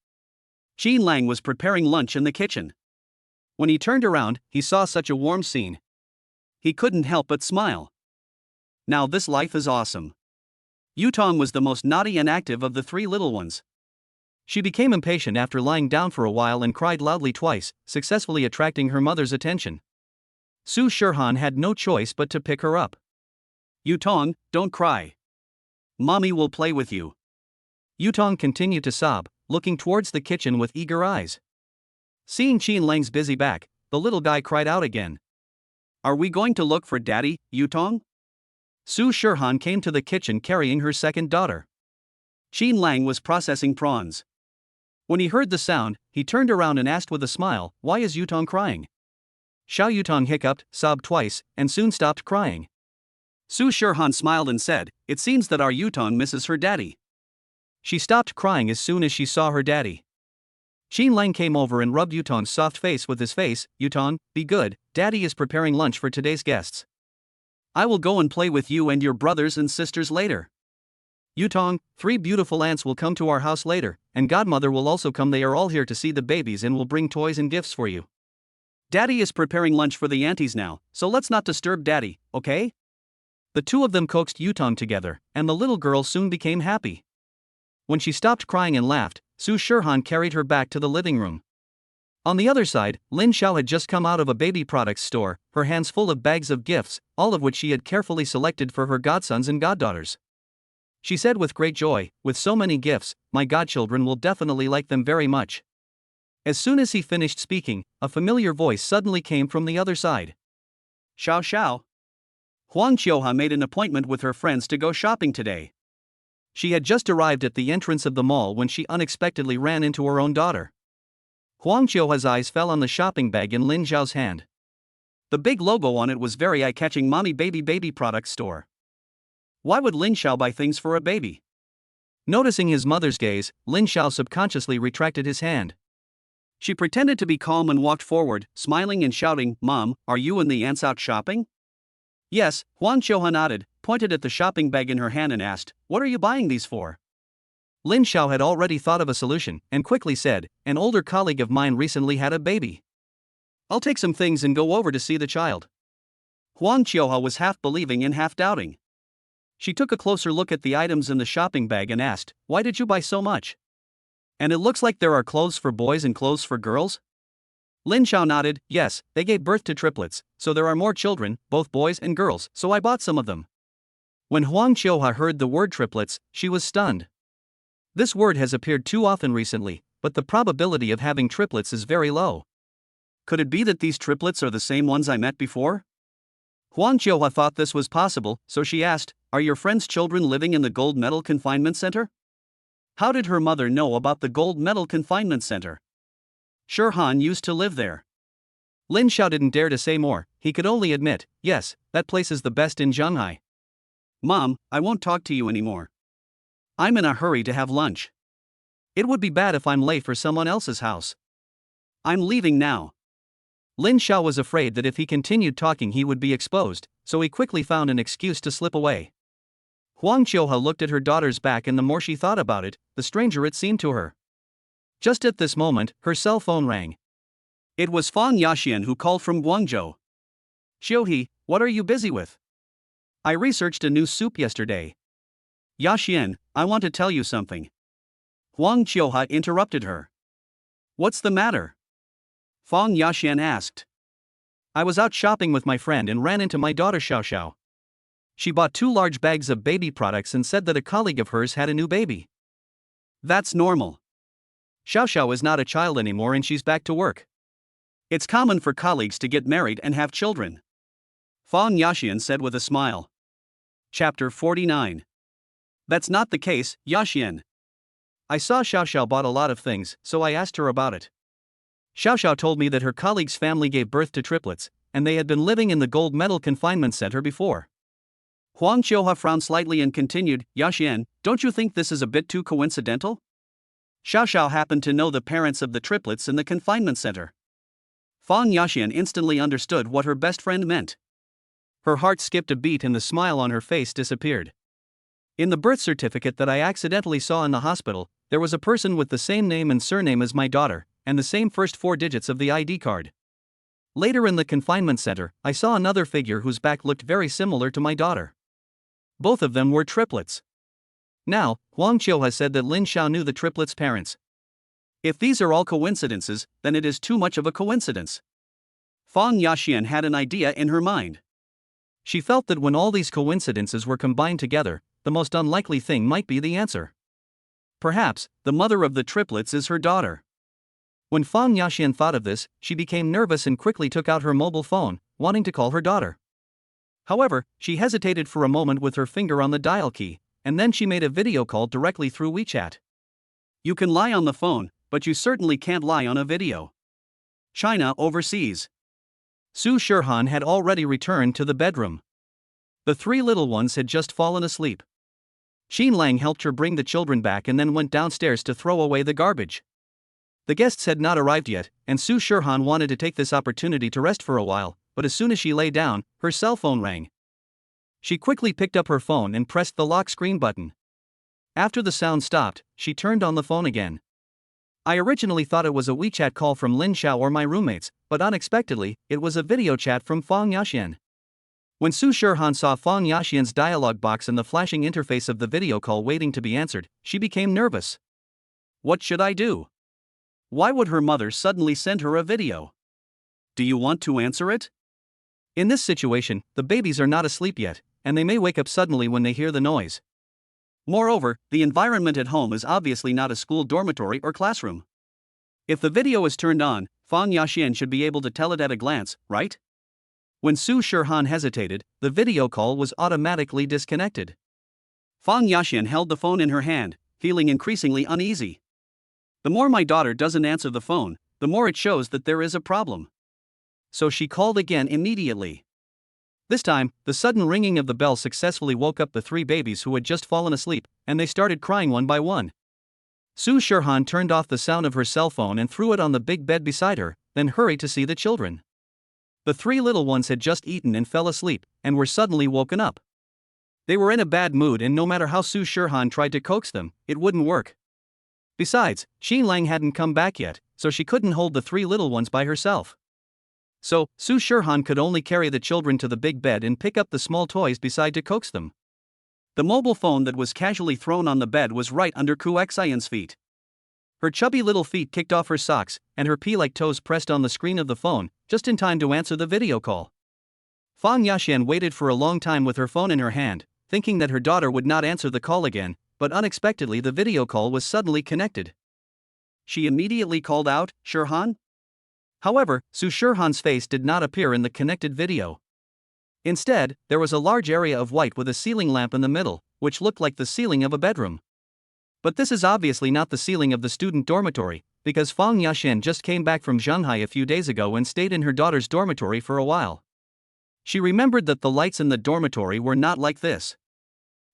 Qin Lang was preparing lunch in the kitchen. When he turned around, he saw such a warm scene. He couldn't help but smile. Now this life is awesome. Yutong was the most naughty and active of the 3 little ones. She became impatient after lying down for a while and cried loudly twice, successfully attracting her mother's attention. Su Shirhan had no choice but to pick her up. Yutong, don't cry. Mommy will play with you. Yutong continued to sob, looking towards the kitchen with eager eyes. Seeing Qin Lang's busy back, the little guy cried out again. Are we going to look for Daddy, Yutong? Su Shirhan came to the kitchen carrying her second daughter. Qin Lang was processing prawns. When he heard the sound, he turned around and asked with a smile, "Why is Yutong crying?" Xiao Yutong hiccuped, sobbed twice, and soon stopped crying. Su Shirhan smiled and said, "It seems that our Yutong misses her daddy." She stopped crying as soon as she saw her daddy. Qin Lang came over and rubbed Yutong's soft face with his face. "Yutong, be good, Daddy is preparing lunch for today's guests. I will go and play with you and your brothers and sisters later. Yutong, 3 beautiful aunts will come to our house later, and Godmother will also come. They are all here to see the babies and will bring toys and gifts for you. Daddy is preparing lunch for the aunties now, so let's not disturb Daddy, okay?" The 2 of them coaxed Yutong together, and the little girl soon became happy. When she stopped crying and laughed, Su Shirhan carried her back to the living room. On the other side, Lin Xiao had just come out of a baby products store, her hands full of bags of gifts, all of which she had carefully selected for her godsons and goddaughters. She said with great joy, "With so many gifts, my godchildren will definitely like them very much." As soon as he finished speaking, a familiar voice suddenly came from the other side. Xiao Xiao. Huang Qiuha made an appointment with her friends to go shopping today. She had just arrived at the entrance of the mall when she unexpectedly ran into her own daughter. Huang Qiuha's eyes fell on the shopping bag in Lin Xiao's hand. The big logo on it was very eye-catching. Mommy baby products store. Why would Lin Xiao buy things for a baby? Noticing his mother's gaze, Lin Xiao subconsciously retracted his hand. She pretended to be calm and walked forward, smiling and shouting, "Mom, are you and the aunts out shopping?" "Yes," Huang Qiuha nodded, pointed at the shopping bag in her hand and asked, "What are you buying these for?" Lin Xiao had already thought of a solution, and quickly said, "An older colleague of mine recently had a baby. I'll take some things and go over to see the child." Huang Qiuha was half believing and half doubting. She took a closer look at the items in the shopping bag and asked, "Why did you buy so much? And it looks like there are clothes for boys and clothes for girls?" Lin Xiao nodded, "Yes, they gave birth to triplets, so there are more children, both boys and girls, so I bought some of them." When Huang Qiuha heard the word triplets, she was stunned. This word has appeared too often recently, but the probability of having triplets is very low. Could it be that these triplets are the same ones I met before? Huang Qiuha thought this was possible, so she asked, "Are your friend's children living in the Gold Medal Confinement Center?" How did her mother know about the Gold Medal Confinement Center? Shirhan used to live there. Lin Xiao didn't dare to say more, he could only admit, "Yes, that place is the best in Shanghai." "Mom, I won't talk to you anymore. I'm in a hurry to have lunch. It would be bad if I'm late for someone else's house. I'm leaving now." Lin Xiao was afraid that if he continued talking he would be exposed, so he quickly found an excuse to slip away. Huang Qiuha looked at her daughter's back, and the more she thought about it, the stranger it seemed to her. Just at this moment, her cell phone rang. It was Fang Yaxian who called from Guangzhou. "Xiuhe, what are you busy with? I researched a new soup yesterday." "Yaxian, I want to tell you something." Huang Qiuha interrupted her. "What's the matter?" Fang Yaxian asked. "I was out shopping with my friend and ran into my daughter Xiao Xiao. She bought 2 large bags of baby products and said that a colleague of hers had a new baby." "That's normal. Xiao Xiao is not a child anymore and she's back to work. It's common for colleagues to get married and have children," Fang Yaxian said with a smile. Chapter 49. "That's not the case, Yaxian. I saw Xiao Xiao bought a lot of things, so I asked her about it. Xiao Xiao told me that her colleague's family gave birth to triplets, and they had been living in the Gold Medal Confinement Center before." Huang Qiuha frowned slightly and continued, "Yaxian, don't you think this is a bit too coincidental? Xiao Xiao happened to know the parents of the triplets in the confinement center." Fang Yaxian instantly understood what her best friend meant. Her heart skipped a beat and the smile on her face disappeared. "In the birth certificate that I accidentally saw in the hospital, there was a person with the same name and surname as my daughter, and the same first 4 digits of the ID card. Later in the confinement center, I saw another figure whose back looked very similar to my daughter. Both of them were triplets." Now, Huang Qiuha said that Lin Xiao knew the triplets' parents. "If these are all coincidences, then it is too much of a coincidence." Fang Yaxian had an idea in her mind. She felt that when all these coincidences were combined together, the most unlikely thing might be the answer. Perhaps, the mother of the triplets is her daughter. When Fang Yaxian thought of this, she became nervous and quickly took out her mobile phone, wanting to call her daughter. However, she hesitated for a moment with her finger on the dial key, and then she made a video call directly through WeChat. "You can lie on the phone, but you certainly can't lie on a video." China overseas. Su Shirhan had already returned to the bedroom. The 3 little ones had just fallen asleep. Xin Lang helped her bring the children back and then went downstairs to throw away the garbage. The guests had not arrived yet, and Su Shirhan wanted to take this opportunity to rest for a while, but as soon as she lay down, her cell phone rang. She quickly picked up her phone and pressed the lock screen button. After the sound stopped, she turned on the phone again. "I originally thought it was a WeChat call from Lin Xiao or my roommates, but unexpectedly, it was a video chat from Fang Yaxian." When Su Shirhan saw Fang Yaxian's dialog box and the flashing interface of the video call waiting to be answered, she became nervous. "What should I do? Why would her mother suddenly send her a video? Do you want to answer it? In this situation, the babies are not asleep yet, and they may wake up suddenly when they hear the noise. Moreover, the environment at home is obviously not a school dormitory or classroom. If the video is turned on, Fang Yaxian should be able to tell it at a glance, right? When Su Shirhan hesitated, the video call was automatically disconnected. Fang Yaxian held the phone in her hand, feeling increasingly uneasy. The more my daughter doesn't answer the phone, the more it shows that there is a problem. So she called again immediately. This time, the sudden ringing of the bell successfully woke up the 3 babies who had just fallen asleep, and they started crying one by one. Su Shirhan turned off the sound of her cell phone and threw it on the big bed beside her, then hurried to see the children. The 3 little ones had just eaten and fell asleep, and were suddenly woken up. They were in a bad mood, and no matter how Su Shirhan tried to coax them, it wouldn't work. Besides, Qin Lang hadn't come back yet, so she couldn't hold the 3 little ones by herself. So, Su Shirhan could only carry the children to the big bed and pick up the small toys beside to coax them. The mobile phone that was casually thrown on the bed was right under Ku Xian's feet. Her chubby little feet kicked off her socks, and her pea-like toes pressed on the screen of the phone, just in time to answer the video call. Fang Yaxian waited for a long time with her phone in her hand, thinking that her daughter would not answer the call again, but unexpectedly the video call was suddenly connected. She immediately called out, "Shirhan?" However, Su Shirhan's face did not appear in the connected video. Instead, there was a large area of white with a ceiling lamp in the middle, which looked like the ceiling of a bedroom. But this is obviously not the ceiling of the student dormitory, because Fang Yaxian just came back from Shanghai a few days ago and stayed in her daughter's dormitory for a while. She remembered that the lights in the dormitory were not like this.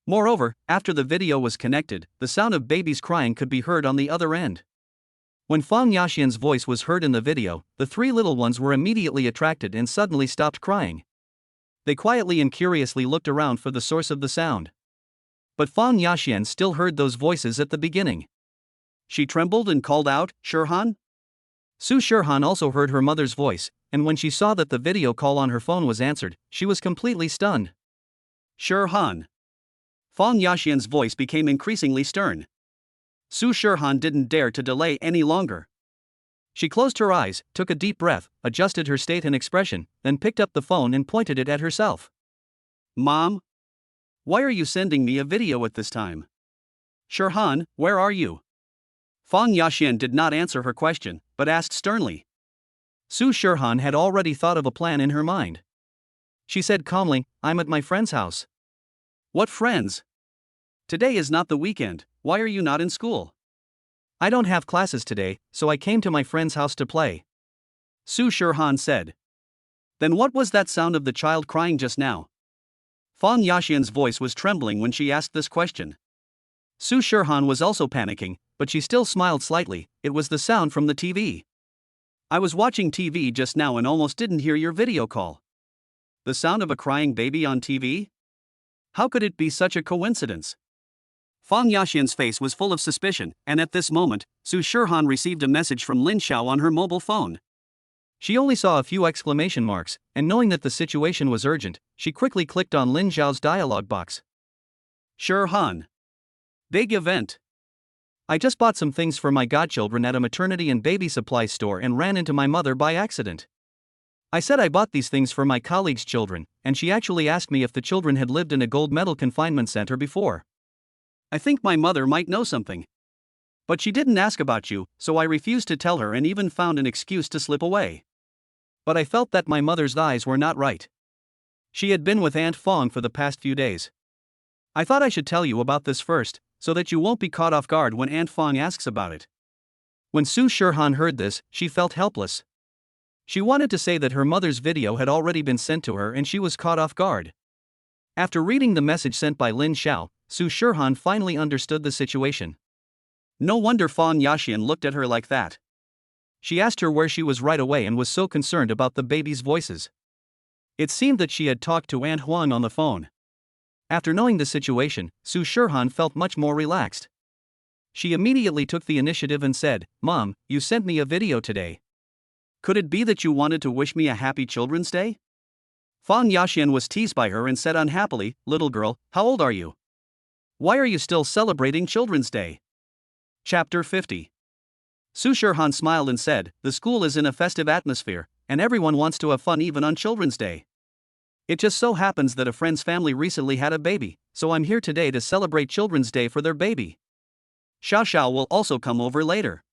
Moreover, after the video was connected, the sound of babies crying could be heard on the other end. When Fang Yaxian's voice was heard in the video, the 3 little ones were immediately attracted and suddenly stopped crying. They quietly and curiously looked around for the source of the sound. But Fang Yaxian still heard those voices at the beginning. She trembled and called out, "Shirhan?" Su Shirhan also heard her mother's voice, and when she saw that the video call on her phone was answered, she was completely stunned. "Shirhan." Fang Yaxian's voice became increasingly stern. Su Shirhan didn't dare to delay any longer. She closed her eyes, took a deep breath, adjusted her state and expression, then picked up the phone and pointed it at herself. "Mom? Why are you sending me a video at this time? Shirhan, where are you?" Fang Yaxian did not answer her question, but asked sternly. Su Shirhan had already thought of a plan in her mind. She said calmly, "I'm at my friend's house." "What friends? Today is not the weekend, why are you not in school?" "I don't have classes today, so I came to my friend's house to play," Su Shirhan said. "Then what was that sound of the child crying just now?" Fang Yaxian's voice was trembling when she asked this question. Su Shirhan was also panicking, but she still smiled slightly. "It was the sound from the TV. I was watching TV just now and almost didn't hear your video call." "The sound of a crying baby on TV? How could it be such a coincidence?" Fang Yaxian's face was full of suspicion, and at this moment, Su Shirhan received a message from Lin Xiao on her mobile phone. She only saw a few exclamation marks, and knowing that the situation was urgent, she quickly clicked on Lin Xiao's dialog box. "Shirhan. Big event. I just bought some things for my godchildren at a maternity and baby supply store and ran into my mother by accident. I said I bought these things for my colleague's children, and she actually asked me if the children had lived in a gold medal confinement center before. I think my mother might know something. But she didn't ask about you, so I refused to tell her and even found an excuse to slip away. But I felt that my mother's eyes were not right. She had been with Aunt Fong for the past few days. I thought I should tell you about this first, so that you won't be caught off guard when Aunt Fong asks about it." When Su Shirhan heard this, she felt helpless. She wanted to say that her mother's video had already been sent to her and she was caught off guard. After reading the message sent by Lin Xiao, Su Shirhan finally understood the situation. No wonder Fang Yaxian looked at her like that. She asked her where she was right away and was so concerned about the baby's voices. It seemed that she had talked to Aunt Huang on the phone. After knowing the situation, Su Shirhan felt much more relaxed. She immediately took the initiative and said, "Mom, you sent me a video today. Could it be that you wanted to wish me a happy Children's Day?" Fang Yaxian was teased by her and said unhappily, "Little girl, how old are you? Why are you still celebrating Children's Day?" Chapter 50. Su Shirhan smiled and said, "The school is in a festive atmosphere, and everyone wants to have fun even on Children's Day. It just so happens that a friend's family recently had a baby, so I'm here today to celebrate Children's Day for their baby. Xiao will also come over later."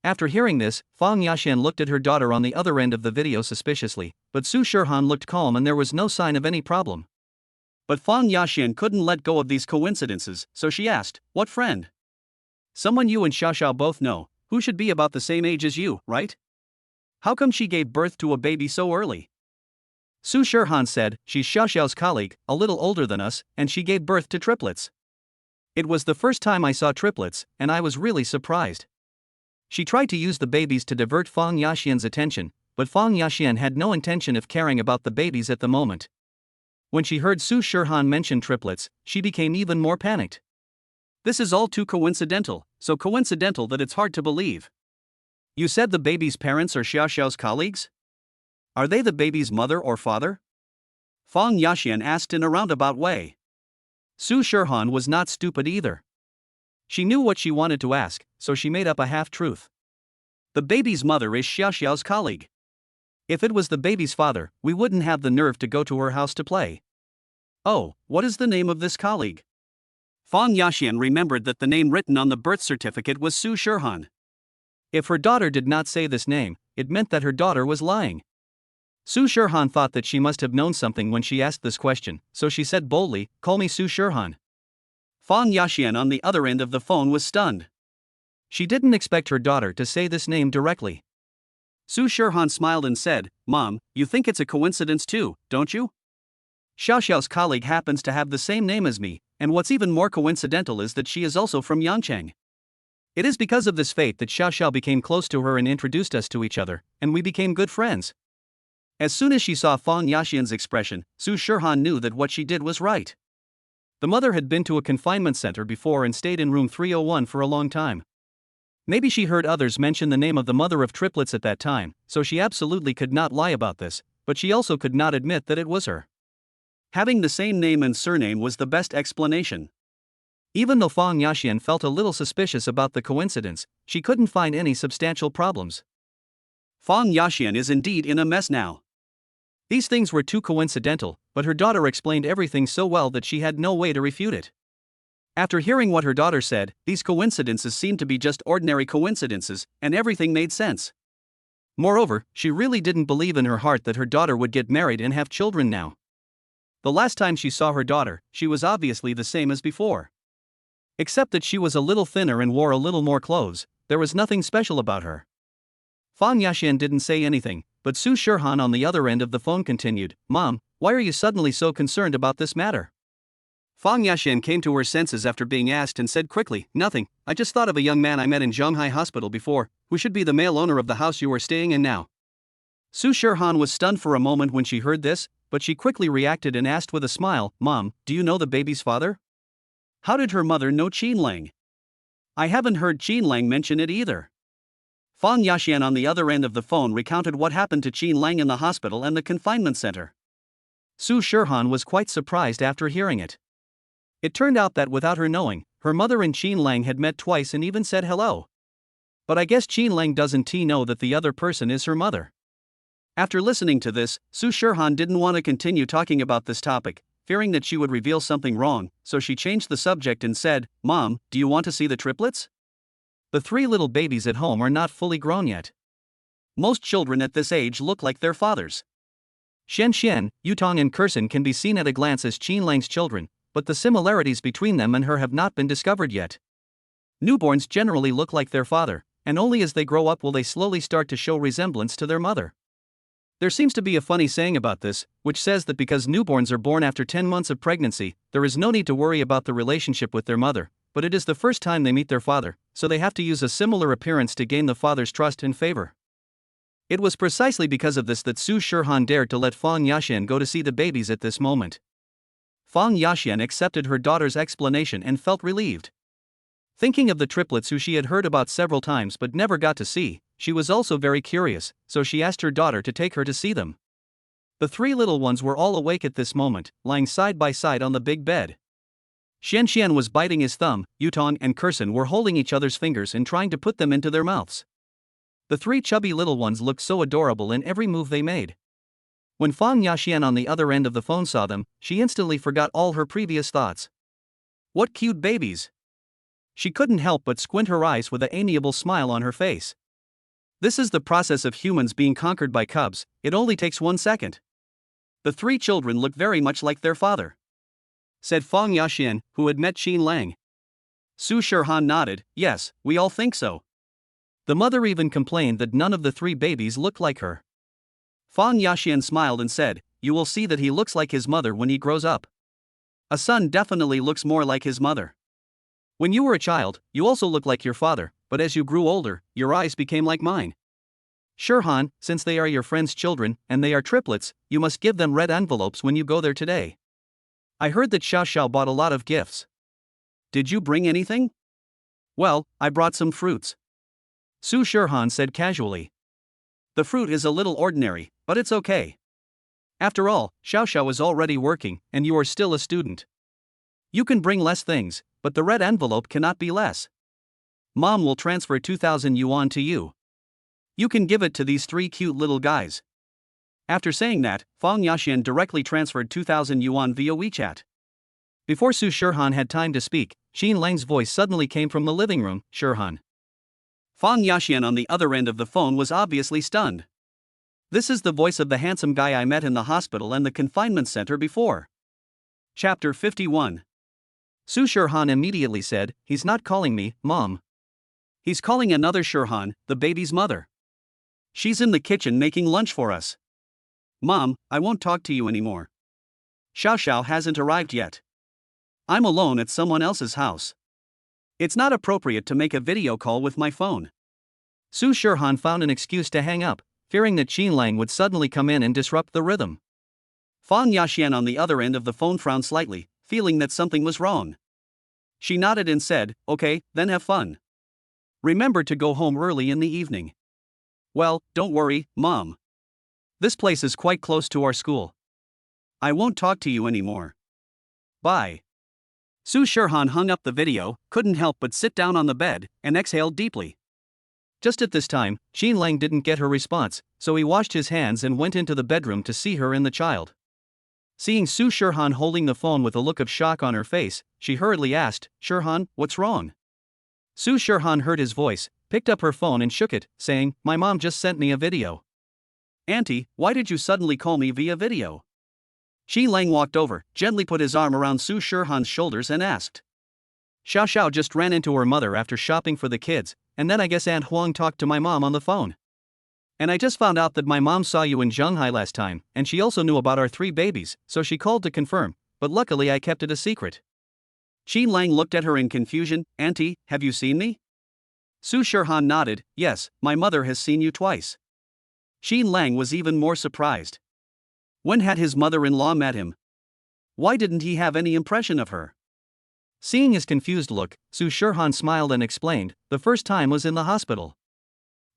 After hearing this, Fang Yaxian looked at her daughter on the other end of the video suspiciously, but Su Shirhan looked calm and there was no sign of any problem. But Fang Yaxian couldn't let go of these coincidences, so she asked, "What friend?" "Someone you and Xiao both know, who should be about the same age as you, right? How come she gave birth to a baby so early?" Su Shirhan said, "She's Xiao's colleague, a little older than us, and she gave birth to triplets. It was the first time I saw triplets, and I was really surprised." She tried to use the babies to divert Fang Yaxian's attention, but Fang Yaxian had no intention of caring about the babies at the moment. When she heard Su Shirhan mention triplets, she became even more panicked. "This is all too coincidental, so coincidental that it's hard to believe. You said the baby's parents are Xiao's colleagues? Are they the baby's mother or father?" Fang Yaxian asked in a roundabout way. Su Shirhan was not stupid either. She knew what she wanted to ask, so she made up a half-truth. "The baby's mother is Xiao's colleague. If it was the baby's father, we wouldn't have the nerve to go to her house to play." "Oh, what is the name of this colleague?" Fang Yaxian remembered that the name written on the birth certificate was Su Shirhan. If her daughter did not say this name, it meant that her daughter was lying. Su Shirhan thought that she must have known something when she asked this question, so she said boldly, "Call me Su Shirhan." Fang Yaxian on the other end of the phone was stunned. She didn't expect her daughter to say this name directly. Su Shirhan smiled and said, "Mom, you think it's a coincidence too, don't you? Xiao's colleague happens to have the same name as me, and what's even more coincidental is that she is also from Yangcheng. It is because of this fate that Xiao became close to her and introduced us to each other, and we became good friends." As soon as she saw Fang Yaxian's expression, Su Shirhan knew that what she did was right. The mother had been to a confinement center before and stayed in room 301 for a long time. Maybe she heard others mention the name of the mother of triplets at that time, so she absolutely could not lie about this, but she also could not admit that it was her. Having the same name and surname was the best explanation. Even though Fang Yaxian felt a little suspicious about the coincidence, she couldn't find any substantial problems. Fang Yaxian is indeed in a mess now. These things were too coincidental, but her daughter explained everything so well that she had no way to refute it. After hearing what her daughter said, these coincidences seemed to be just ordinary coincidences, and everything made sense. Moreover, she really didn't believe in her heart that her daughter would get married and have children now. The last time she saw her daughter, she was obviously the same as before. Except that she was a little thinner and wore a little more clothes, there was nothing special about her. Fang Yaxian didn't say anything, but Su Shirhan on the other end of the phone continued, "Mom, why are you suddenly so concerned about this matter?" Fang Yaxian came to her senses after being asked and said quickly, "Nothing, I just thought of a young man I met in Zhonghai Hospital before, who should be the male owner of the house you are staying in now." Su Shirhan was stunned for a moment when she heard this, but she quickly reacted and asked with a smile, "Mom, do you know the baby's father? How did her mother know Qin Lang? I haven't heard Qin Lang mention it either." Fang Yaxian on the other end of the phone recounted what happened to Qin Lang in the hospital and the confinement center. Su Shirhan was quite surprised after hearing it. It turned out that without her knowing, her mother and Qin Lang had met twice and even said hello. But I guess Qin Lang doesn't know that the other person is her mother. After listening to this, Su Shirhan didn't want to continue talking about this topic, fearing that she would reveal something wrong, so she changed the subject and said, "Mom, do you want to see the triplets? The 3 little babies at home are not fully grown yet. Most children at this age look like their fathers. Xian, Yutong and Kursin can be seen at a glance as Qin Lang's children, but the similarities between them and her have not been discovered yet. Newborns generally look like their father, and only as they grow up will they slowly start to show resemblance to their mother. There seems to be a funny saying about this, which says that because newborns are born after 10 months of pregnancy, there is no need to worry about the relationship with their mother, but it is the first time they meet their father, so they have to use a similar appearance to gain the father's trust and favor." It was precisely because of this that Su Shirhan dared to let Fang Yaxian go to see the babies at this moment. Fang Yaxian accepted her daughter's explanation and felt relieved. Thinking of the triplets who she had heard about several times but never got to see, she was also very curious, so she asked her daughter to take her to see them. The 3 little ones were all awake at this moment, lying side by side on the big bed. Xian was biting his thumb, Yutong and Kursan were holding each other's fingers and trying to put them into their mouths. The three chubby little ones looked so adorable in every move they made. When Fang Yaxian on the other end of the phone saw them, she instantly forgot all her previous thoughts. What cute babies! She couldn't help but squint her eyes with an amiable smile on her face. This is the process of humans being conquered by cubs, it only takes 1 second. The three children look very much like their father, said Fang Yaxian, who had met Qin Lang. Su Shirhan nodded, yes, we all think so. The mother even complained that none of the three babies looked like her. Fang Yaxian smiled and said, you will see that he looks like his mother when he grows up. A son definitely looks more like his mother. When you were a child, you also looked like your father, but as you grew older, your eyes became like mine. Shirhan, since they are your friend's children, and they are triplets, you must give them red envelopes when you go there today. I heard that Xiao Xiao bought a lot of gifts. Did you bring anything? Well, I brought some fruits, Su Shirhan said casually. The fruit is a little ordinary, but it's okay. After all, Xiao Xiao is already working, and you are still a student. You can bring less things, but the red envelope cannot be less. Mom will transfer 2,000 yuan to you. You can give it to these three cute little guys. After saying that, Fang Yaxian directly transferred 2,000 yuan via WeChat. Before Su Shirhan had time to speak, Qin Lang's voice suddenly came from the living room, Shirhan. Fang Yaxian on the other end of the phone was obviously stunned. This is the voice of the handsome guy I met in the hospital and the confinement center before. Chapter 51. Su Shirhan immediately said, he's not calling me, Mom. He's calling another Shirhan, the baby's mother. She's in the kitchen making lunch for us. Mom, I won't talk to you anymore. Xiao Xiao hasn't arrived yet. I'm alone at someone else's house. It's not appropriate to make a video call with my phone. Su Shirhan found an excuse to hang up, fearing that Qin Lang would suddenly come in and disrupt the rhythm. Fang Yaxian on the other end of the phone frowned slightly, feeling that something was wrong. She nodded and said, okay, then have fun. Remember to go home early in the evening. Well, don't worry, Mom. This place is quite close to our school. I won't talk to you anymore. Bye. Su Shirhan hung up the video, couldn't help but sit down on the bed, and exhaled deeply. Just at this time, Qin Lang didn't get her response, so he washed his hands and went into the bedroom to see her and the child. Seeing Su Shirhan holding the phone with a look of shock on her face, she hurriedly asked, Shirhan, what's wrong? Su Shirhan heard his voice, picked up her phone and shook it, saying, my mom just sent me a video. Auntie, why did you suddenly call me via video? Qin Lang walked over, gently put his arm around Su Shirhan's shoulders and asked. Xiao Xiao just ran into her mother after shopping for the kids, and then I guess Aunt Huang talked to my mom on the phone. And I just found out that my mom saw you in Shanghai last time, and she also knew about our 3 babies, so she called to confirm, but luckily I kept it a secret. Qin Lang looked at her in confusion, Auntie, have you seen me? Su Shirhan nodded, yes, my mother has seen you twice. Qin Lang was even more surprised. When had his mother-in-law met him? Why didn't he have any impression of her? Seeing his confused look, Su Shirhan smiled and explained, the first time was in the hospital.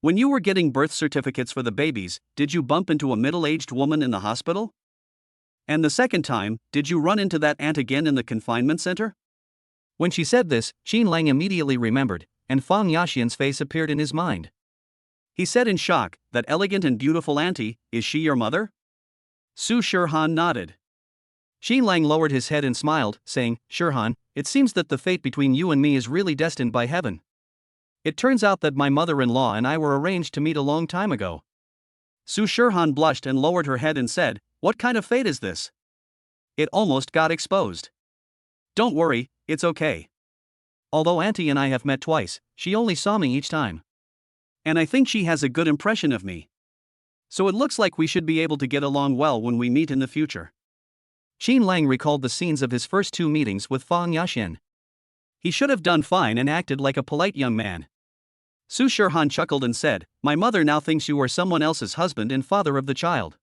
When you were getting birth certificates for the babies, did you bump into a middle-aged woman in the hospital? And the second time, did you run into that aunt again in the confinement center? When she said this, Qin Lang immediately remembered, and Fang Yaxian's face appeared in his mind. He said in shock, that elegant and beautiful auntie, is she your mother? Su Shirhan nodded. Qin Lang lowered his head and smiled, saying, Shirhan, it seems that the fate between you and me is really destined by heaven. It turns out that my mother-in-law and I were arranged to meet a long time ago. Su Shirhan blushed and lowered her head and said, what kind of fate is this? It almost got exposed. Don't worry, it's okay. Although Auntie and I have met twice, she only saw me each time. And I think she has a good impression of me. So it looks like we should be able to get along well when we meet in the future. Qin Lang recalled the scenes of his first 2 meetings with Fang Yaxian. He should have done fine and acted like a polite young man. Su Shirhan chuckled and said, my mother now thinks you are someone else's husband and father of the child.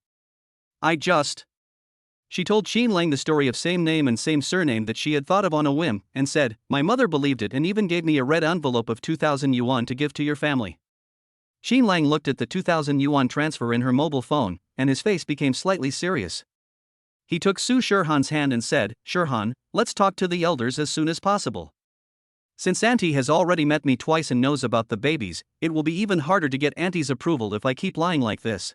She told Qin Lang the story of same name and same surname that she had thought of on a whim, and said, my mother believed it and even gave me a red envelope of 2,000 yuan to give to your family. Qin Lang looked at the 2,000 yuan transfer in her mobile phone, and his face became slightly serious. He took Su Shirhan's hand and said, "Shirhan, let's talk to the elders as soon as possible. Since Auntie has already met me twice and knows about the babies, it will be even harder to get Auntie's approval if I keep lying like this."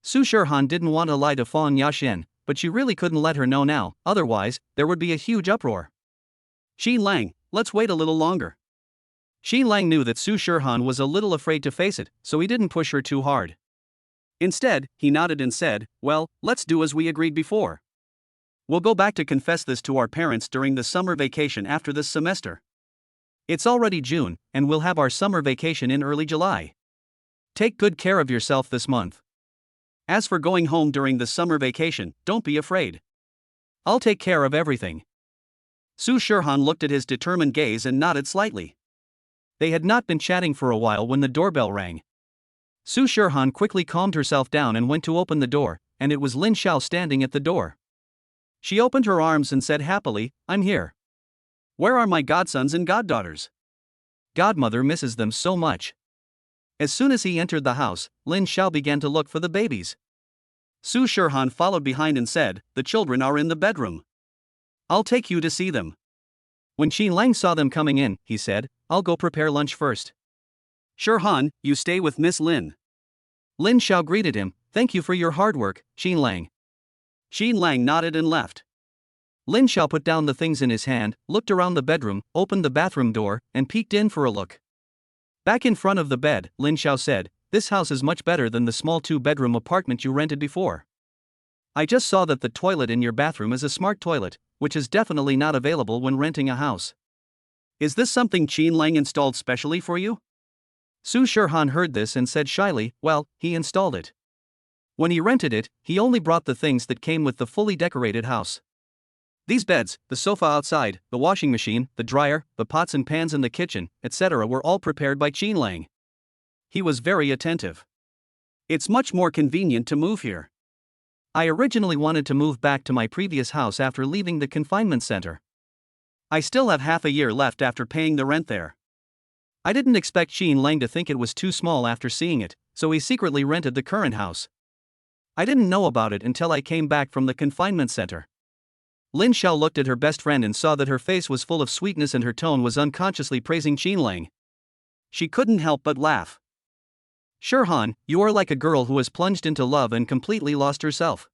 Su Shirhan didn't want to lie to Fawn Yashin, but she really couldn't let her know now, otherwise, there would be a huge uproar. Xin Lang, let's wait a little longer. Xin Lang knew that Su Shirhan was a little afraid to face it, so he didn't push her too hard. Instead, he nodded and said, "Well, let's do as we agreed before. We'll go back to confess this to our parents during the summer vacation after this semester. It's already June, and we'll have our summer vacation in early July. Take good care of yourself this month. As for going home during the summer vacation, don't be afraid. I'll take care of everything." Su Shirhan looked at his determined gaze and nodded slightly. They had not been chatting for a while when the doorbell rang. Su Shirhan quickly calmed herself down and went to open the door, and it was Lin Xiao standing at the door. She opened her arms and said happily, "I'm here. Where are my godsons and goddaughters? Godmother misses them so much." As soon as he entered the house, Lin Xiao began to look for the babies. Su Shirhan followed behind and said, "The children are in the bedroom. I'll take you to see them." When Xin Lang saw them coming in, he said, "I'll go prepare lunch first." "Shirhan, you stay with Miss Lin." Lin Xiao greeted him, "Thank you for your hard work, Xin Lang." Xin Lang nodded and left. Lin Xiao put down the things in his hand, looked around the bedroom, opened the bathroom door, and peeked in for a look. Back in front of the bed, Lin Xiao said, "This house is much better than the small 2-bedroom apartment you rented before. I just saw that the toilet in your bathroom is a smart toilet, which is definitely not available when renting a house. Is this something Xin Lang installed specially for you?" Su Shirhan heard this and said shyly, "Well, he installed it. When he rented it, he only brought the things that came with the fully decorated house. These beds, the sofa outside, the washing machine, the dryer, the pots and pans in the kitchen, etc. were all prepared by Xin Lang. He was very attentive. It's much more convenient to move here. I originally wanted to move back to my previous house after leaving the confinement center. I still have half a year left after paying the rent there." I didn't expect Xin Lang to think it was too small after seeing it, so he secretly rented the current house. I didn't know about it until I came back from the confinement center. Lin Xiao looked at her best friend and saw that her face was full of sweetness and her tone was unconsciously praising Xin Lang. She couldn't help but laugh. "Shirhan, you are like a girl who has plunged into love and completely lost herself."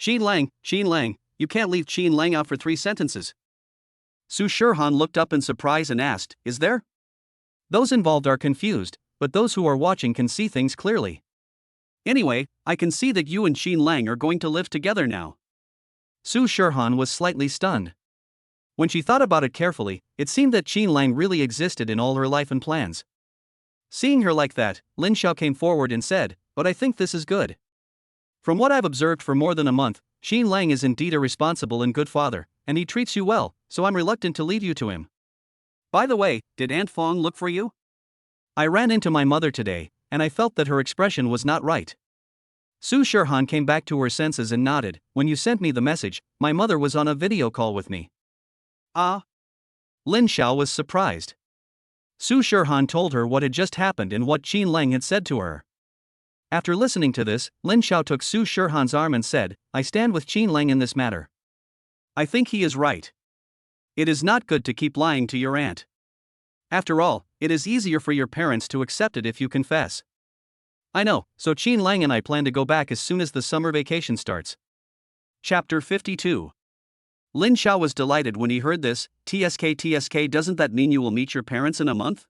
Xin Lang, you can't leave Xin Lang out for 3 sentences. Su Shirhan looked up in surprise and asked, "Is there?" Those involved are confused, but those who are watching can see things clearly. Anyway, I can see that you and Xin Lang are going to live together now. Su Shirhan was slightly stunned. When she thought about it carefully, it seemed that Xin Lang really existed in all her life and plans. Seeing her like that, Lin Xiao came forward and said, "But I think this is good. From what I've observed for more than a month, Xin Lang is indeed a responsible and good father, and he treats you well, so I'm reluctant to leave you to him." By the way, did Aunt Fong look for you? I ran into my mother today, and I felt that her expression was not right. Su Shirhan came back to her senses and nodded. "When you sent me the message, my mother was on a video call with me." Ah? Lin Xiao was surprised. Su Shirhan told her what had just happened and what Xin Lang had said to her. After listening to this, Lin Xiao took Su Shirhan's arm and said, "I stand with Xin Lang in this matter. I think he is right. It is not good to keep lying to your aunt. After all, it is easier for your parents to accept it if you confess." "I know, so Xin Lang and I plan to go back as soon as the summer vacation starts." Chapter 52. Lin Xiao was delighted when he heard this. TSK, doesn't that mean you will meet your parents in a month?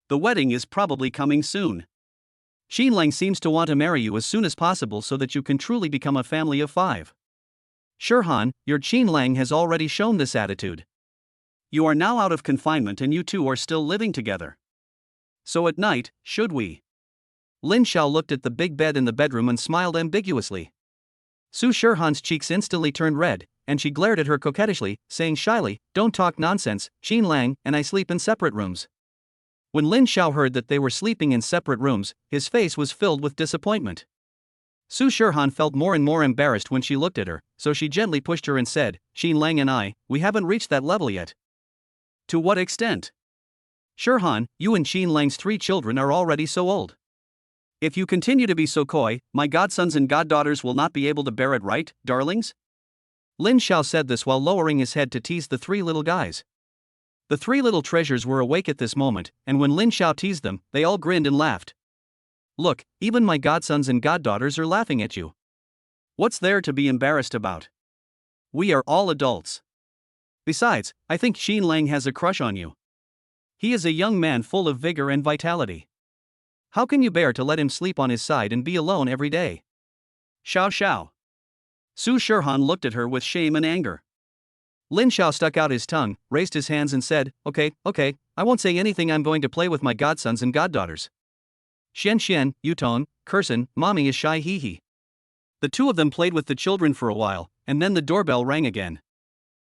The wedding is probably coming soon. Xin Lang seems to want to marry you as soon as possible so that you can truly become a family of 5. Shirhan, your Xin Lang has already shown this attitude. You are now out of confinement and you two are still living together. So at night, should we? Lin Xiao looked at the big bed in the bedroom and smiled ambiguously. Su Shirhan's cheeks instantly turned red, and she glared at her coquettishly, saying shyly, "Don't talk nonsense, Xin Lang and I sleep in separate rooms." When Lin Xiao heard that they were sleeping in separate rooms, his face was filled with disappointment. Su Shirhan felt more and more embarrassed when she looked at her, so she gently pushed her and said, "Xin Lang and I, we haven't reached that level yet." To what extent? Shirhan, you and Xin Lang's 3 children are already so old. If you continue to be so coy, my godsons and goddaughters will not be able to bear it, right, darlings? Lin Xiao said this while lowering his head to tease the three little guys. The three little treasures were awake at this moment, and when Lin Xiao teased them, they all grinned and laughed. Look, even my godsons and goddaughters are laughing at you. What's there to be embarrassed about? We are all adults. Besides, I think Xin Lang has a crush on you. He is a young man full of vigor and vitality. How can you bear to let him sleep on his side and be alone every day? Xiao Xiao. Su Shirhan looked at her with shame and anger. Lin Xiao stuck out his tongue, raised his hands and said, Okay, I won't say anything. I'm going to play with my godsons and goddaughters. Xian Xian, Yutong, Curson, mommy is shy, hee hee. The two of them played with the children for a while, and then the doorbell rang again.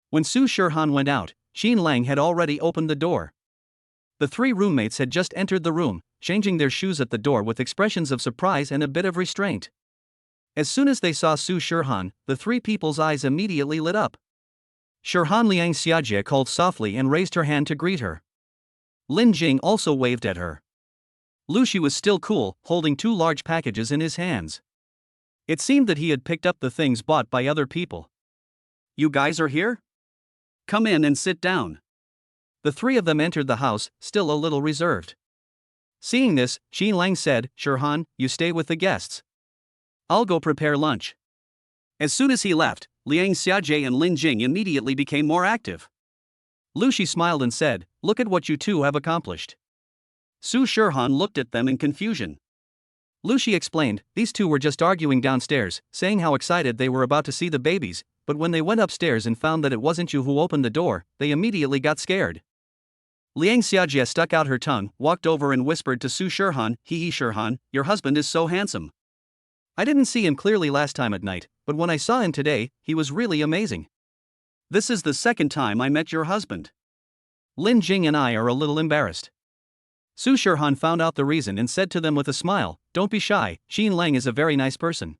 When Su Shirhan went out, Xin Lang had already opened the door. The three roommates had just entered the room, changing their shoes at the door with expressions of surprise and a bit of restraint. As soon as they saw Su Shirhan, the three people's eyes immediately lit up. Shirhan Liang Xiajie called softly and raised her hand to greet her. Lin Jing also waved at her. Lu Shi was still cool, holding two large packages in his hands. It seemed that he had picked up the things bought by other people. You guys are here? Come in and sit down. The three of them entered the house, still a little reserved. Seeing this, Xin Lang said, Shirhan, you stay with the guests. I'll go prepare lunch. As soon as he left, Liang Xiajie and Lin Jing immediately became more active. Lu Shi smiled and said, Look at what you two have accomplished. Su Shirhan looked at them in confusion. Lu Shi explained, these two were just arguing downstairs, saying how excited they were about to see the babies, but when they went upstairs and found that it wasn't you who opened the door, they immediately got scared. Liang Xiajie stuck out her tongue, walked over and whispered to Su Shirhan, Hee Shirhan, your husband is so handsome. I didn't see him clearly last time at night, but when I saw him today, he was really amazing. This is the second time I met your husband. Lin Jing and I are a little embarrassed. Su Shirhan found out the reason and said to them with a smile, Don't be shy, Xin Lang is a very nice person.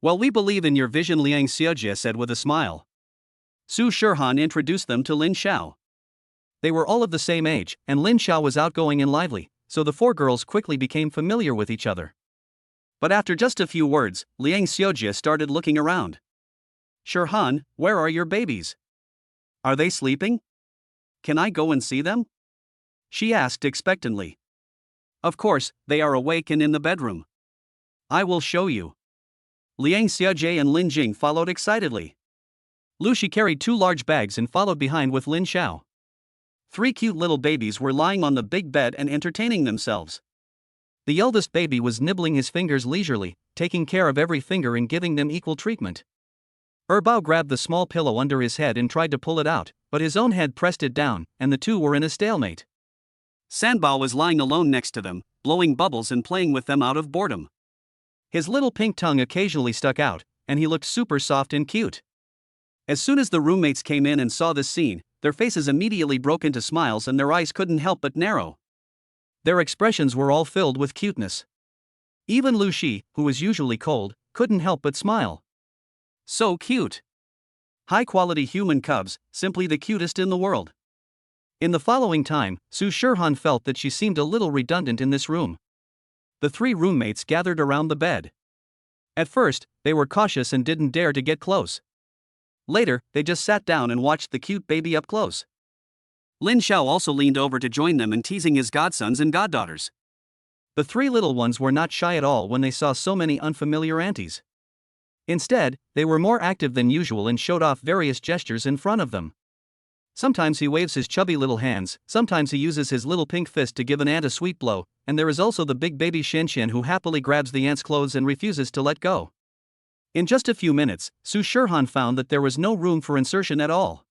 Well, we believe in your vision, Liang Xiajie said with a smile. Su Shirhan introduced them to Lin Xiao. They were all of the same age, and Lin Xiao was outgoing and lively, so the four girls quickly became familiar with each other. But after just a few words, Liang Xiajie started looking around. Shirhan, where are your babies? Are they sleeping? Can I go and see them? She asked expectantly. Of course, they are awake and in the bedroom. I will show you. Liang Xiajie and Lin Jing followed excitedly. Lu Shi carried two large bags and followed behind with Lin Xiao. Three cute little babies were lying on the big bed and entertaining themselves. The eldest baby was nibbling his fingers leisurely, taking care of every finger and giving them equal treatment. Bao grabbed the small pillow under his head and tried to pull it out, but his own head pressed it down, and the two were in a stalemate. Sanbao was lying alone next to them, blowing bubbles and playing with them out of boredom. His little pink tongue occasionally stuck out, and he looked super soft and cute. As soon as the roommates came in and saw this scene, their faces immediately broke into smiles and their eyes couldn't help but narrow. Their expressions were all filled with cuteness. Even Lu Shi, who was usually cold, couldn't help but smile. So cute. High-quality human cubs, simply the cutest in the world. In the following time, Su Shirhan felt that she seemed a little redundant in this room. The three roommates gathered around the bed. At first, they were cautious and didn't dare to get close. Later, they just sat down and watched the cute baby up close. Lin Xiao also leaned over to join them in teasing his godsons and goddaughters. The three little ones were not shy at all when they saw so many unfamiliar aunties. Instead, they were more active than usual and showed off various gestures in front of them. Sometimes he waves his chubby little hands, sometimes he uses his little pink fist to give an ant a sweet blow, and there is also the big baby Xian who happily grabs the ant's clothes and refuses to let go. In just a few minutes, Su Shirhan found that there was no room for insertion at all.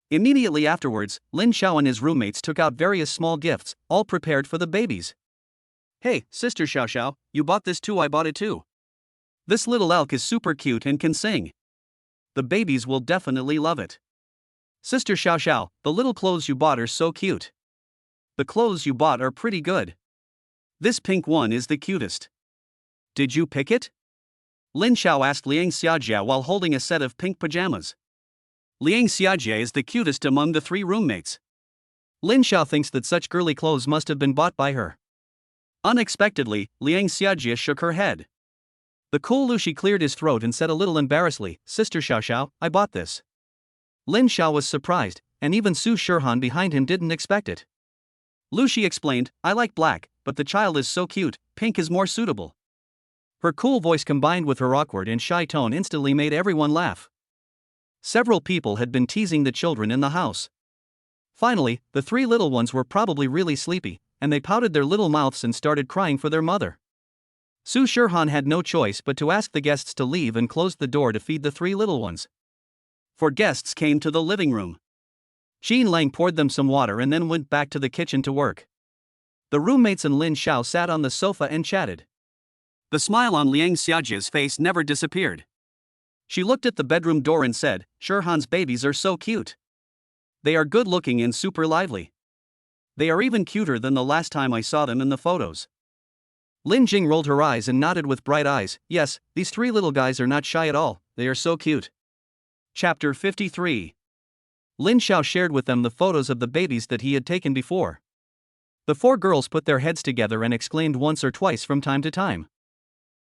Immediately afterwards, Lin Xiao and his roommates took out various small gifts, all prepared for the babies. Hey, Sister Xiao Xiao, you bought this too, I bought it too. This little elk is super cute and can sing. The babies will definitely love it. Sister Xiao Xiao, the little clothes you bought are so cute. The clothes you bought are pretty good. This pink one is the cutest. Did you pick it? Lin Xiao asked Liang Xiajie while holding a set of pink pajamas. Liang Xiajie is the cutest among the three roommates. Lin Xiao thinks that such girly clothes must have been bought by her. Unexpectedly, Liang Xiajie shook her head. The cool Lushi cleared his throat and said a little embarrassedly, Sister Xiao, I bought this. Lin Xiao was surprised, and even Su Shirhan behind him didn't expect it. Lushi explained, I like black, but the child is so cute, pink is more suitable. Her cool voice combined with her awkward and shy tone instantly made everyone laugh. Several people had been teasing the children in the house. Finally, the three little ones were probably really sleepy, and they pouted their little mouths and started crying for their mother. Su Shirhan had no choice but to ask the guests to leave and closed the door to feed the three little ones. 4 guests came to the living room. Qin Lang poured them some water and then went back to the kitchen to work. The roommates and Lin Xiao sat on the sofa and chatted. The smile on Liang Xiajie's face never disappeared. She looked at the bedroom door and said, Shirhan's babies are so cute. They are good looking and super lively. They are even cuter than the last time I saw them in the photos. Lin Jing rolled her eyes and nodded with bright eyes, yes, these 3 little guys are not shy at all, they are so cute. Chapter 53. Lin Xiao shared with them the photos of the babies that he had taken before. The 4 girls put their heads together and exclaimed once or twice from time to time.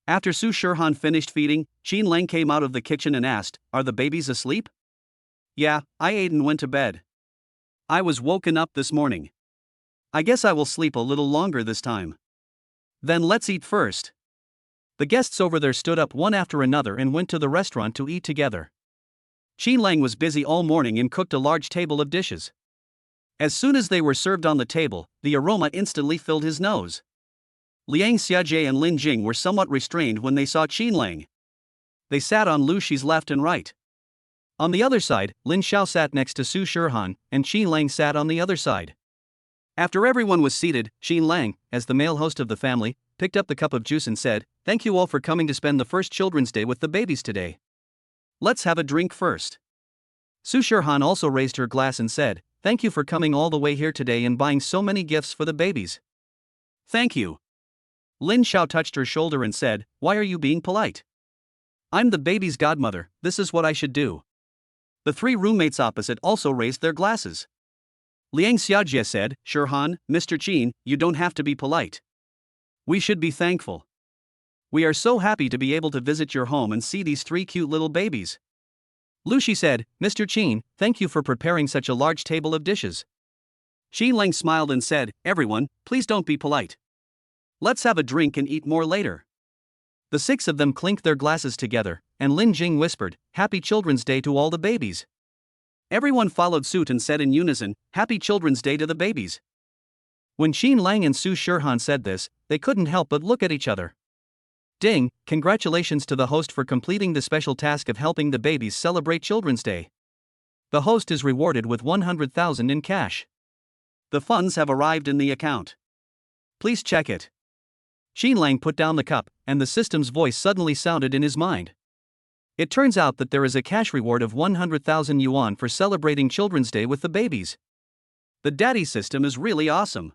After Su Shirhan finished feeding, Qin Lang came out of the kitchen and asked, Are the babies asleep? Yeah, I ate and went to bed. I was woken up this morning. I guess I will sleep a little longer this time. Then let's eat first. The guests over there stood up one after another and went to the restaurant to eat together. Qin Lang was busy all morning and cooked a large table of dishes. As soon as they were served on the table, the aroma instantly filled his nose. Liang Xiajie and Lin Jing were somewhat restrained when they saw Qin Lang. They sat on Lu Shi's left and right. On the other side, Lin Xiao sat next to Su Shirhan, and Qin Lang sat on the other side. After everyone was seated, Qin Lang, as the male host of the family, picked up the cup of juice and said, Thank you all for coming to spend the first Children's Day with the babies today. Let's have a drink first. Su Shirhan also raised her glass and said, Thank you for coming all the way here today and buying so many gifts for the babies. Thank you. Lin Xiao touched her shoulder and said, Why are you being polite? I'm the baby's godmother, this is what I should do. The 3 roommates opposite also raised their glasses. Liang Xiajie said, Shirhan, Mr. Qin, you don't have to be polite. We should be thankful. We are so happy to be able to visit your home and see these 3 cute little babies. Lu Shi said, Mr. Qin, thank you for preparing such a large table of dishes. Qin Lang smiled and said, Everyone, please don't be polite. Let's have a drink and eat more later. The 6 of them clinked their glasses together, and Lin Jing whispered, Happy Children's Day to all the babies. Everyone followed suit and said in unison, Happy Children's Day to the babies. When Qin Lang and Su Shirhan said this, they couldn't help but look at each other. Ding, congratulations to the host for completing the special task of helping the babies celebrate Children's Day. The host is rewarded with 100,000 in cash. The funds have arrived in the account. Please check it. Qin Lang put down the cup, and the system's voice suddenly sounded in his mind. It turns out that there is a cash reward of 100,000 yuan for celebrating Children's Day with the babies. The daddy system is really awesome.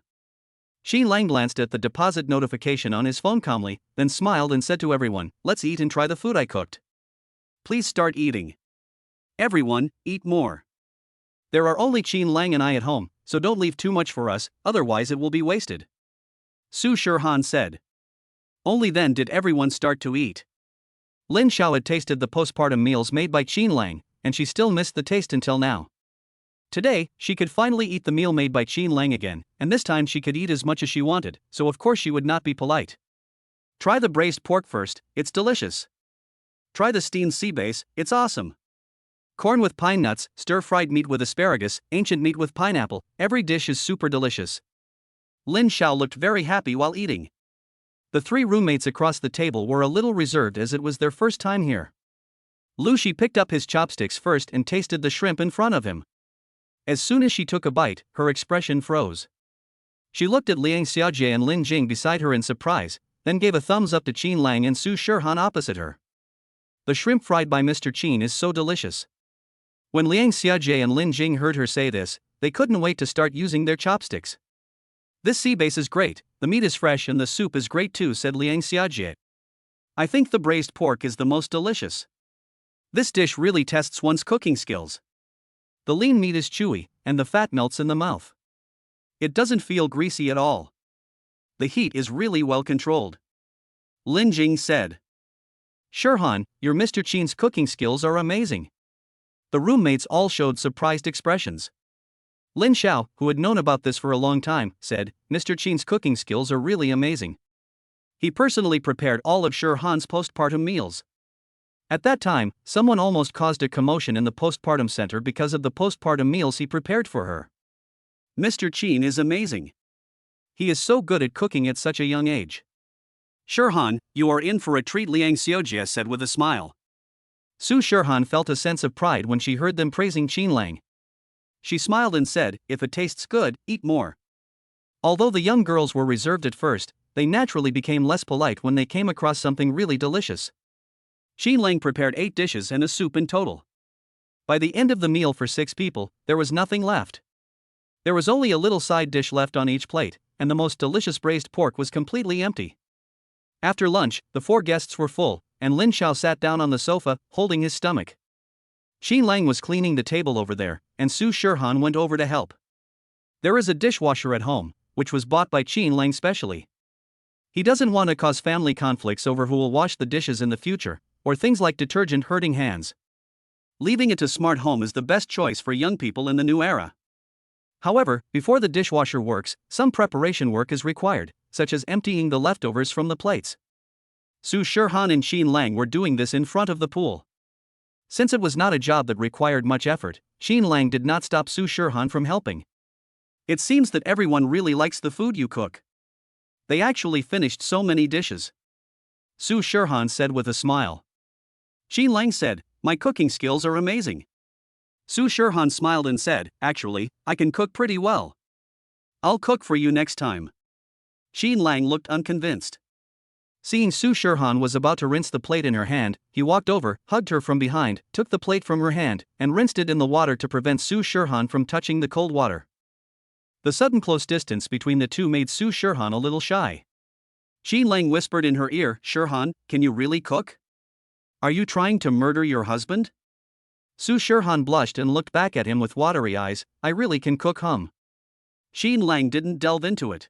Qin Lang glanced at the deposit notification on his phone calmly, then smiled and said to everyone, Let's eat and try the food I cooked. Please start eating. Everyone, eat more. There are only Qin Lang and I at home, so don't leave too much for us, otherwise it will be wasted. Su Shirhan said. Only then did everyone start to eat. Lin Xiao had tasted the postpartum meals made by Qin Lang, and she still missed the taste until now. Today, she could finally eat the meal made by Qin Lang again, and this time she could eat as much as she wanted, so of course she would not be polite. Try the braised pork first, it's delicious. Try the steamed sea bass, it's awesome. Corn with pine nuts, stir-fried meat with asparagus, ancient meat with pineapple, every dish is super delicious. Lin Xiao looked very happy while eating. The 3 roommates across the table were a little reserved as it was their first time here. Lu Shi picked up his chopsticks first and tasted the shrimp in front of him. As soon as she took a bite, her expression froze. She looked at Liang Xiajie and Lin Jing beside her in surprise, then gave a thumbs up to Qin Lang and Su Shirhan opposite her. The shrimp fried by Mr. Qin is so delicious. When Liang Xiajie and Lin Jing heard her say this, they couldn't wait to start using their chopsticks. This sea bass is great, the meat is fresh and the soup is great too, said Liang Xiajie. I think the braised pork is the most delicious. This dish really tests one's cooking skills. The lean meat is chewy, and the fat melts in the mouth. It doesn't feel greasy at all. The heat is really well controlled. Lin Jing said. Shirhan, your Mr. Qin's cooking skills are amazing. The roommates all showed surprised expressions. Lin Xiao, who had known about this for a long time, said, Mr. Qin's cooking skills are really amazing. He personally prepared all of Shirhan's postpartum meals. At that time, someone almost caused a commotion in the postpartum center because of the postpartum meals he prepared for her. Mr. Qin is amazing. He is so good at cooking at such a young age. Shirhan, you are in for a treat, Liang Xiaojie said with a smile. Su Shirhan felt a sense of pride when she heard them praising Qin Lang. She smiled and said, if it tastes good, eat more. Although the young girls were reserved at first, they naturally became less polite when they came across something really delicious. Qin Lang prepared 8 dishes and a soup in total. By the end of the meal for 6 people, there was nothing left. There was only a little side dish left on each plate, and the most delicious braised pork was completely empty. After lunch, the 4 guests were full, and Lin Xiao sat down on the sofa, holding his stomach. Qin Lang was cleaning the table over there, and Su Shirhan went over to help. There is a dishwasher at home, which was bought by Qin Lang specially. He doesn't want to cause family conflicts over who will wash the dishes in the future, or things like detergent hurting hands. Leaving it to smart home is the best choice for young people in the new era. However, before the dishwasher works, some preparation work is required, such as emptying the leftovers from the plates. Su Shirhan and Qin Lang were doing this in front of the pool. Since it was not a job that required much effort, Qin Lang did not stop Su Shirhan from helping. It seems that everyone really likes the food you cook. They actually finished so many dishes. Su Shirhan said with a smile. Qin Lang said, my cooking skills are amazing. Su Shirhan smiled and said, actually, I can cook pretty well. I'll cook for you next time. Qin Lang looked unconvinced. Seeing Su Shirhan was about to rinse the plate in her hand, he walked over, hugged her from behind, took the plate from her hand, and rinsed it in the water to prevent Su Shirhan from touching the cold water. The sudden close distance between the two made Su Shirhan a little shy. Qin Lang whispered in her ear, Shirhan, can you really cook? Are you trying to murder your husband? Su Shirhan blushed and looked back at him with watery eyes, I really can cook. Qin Lang didn't delve into it.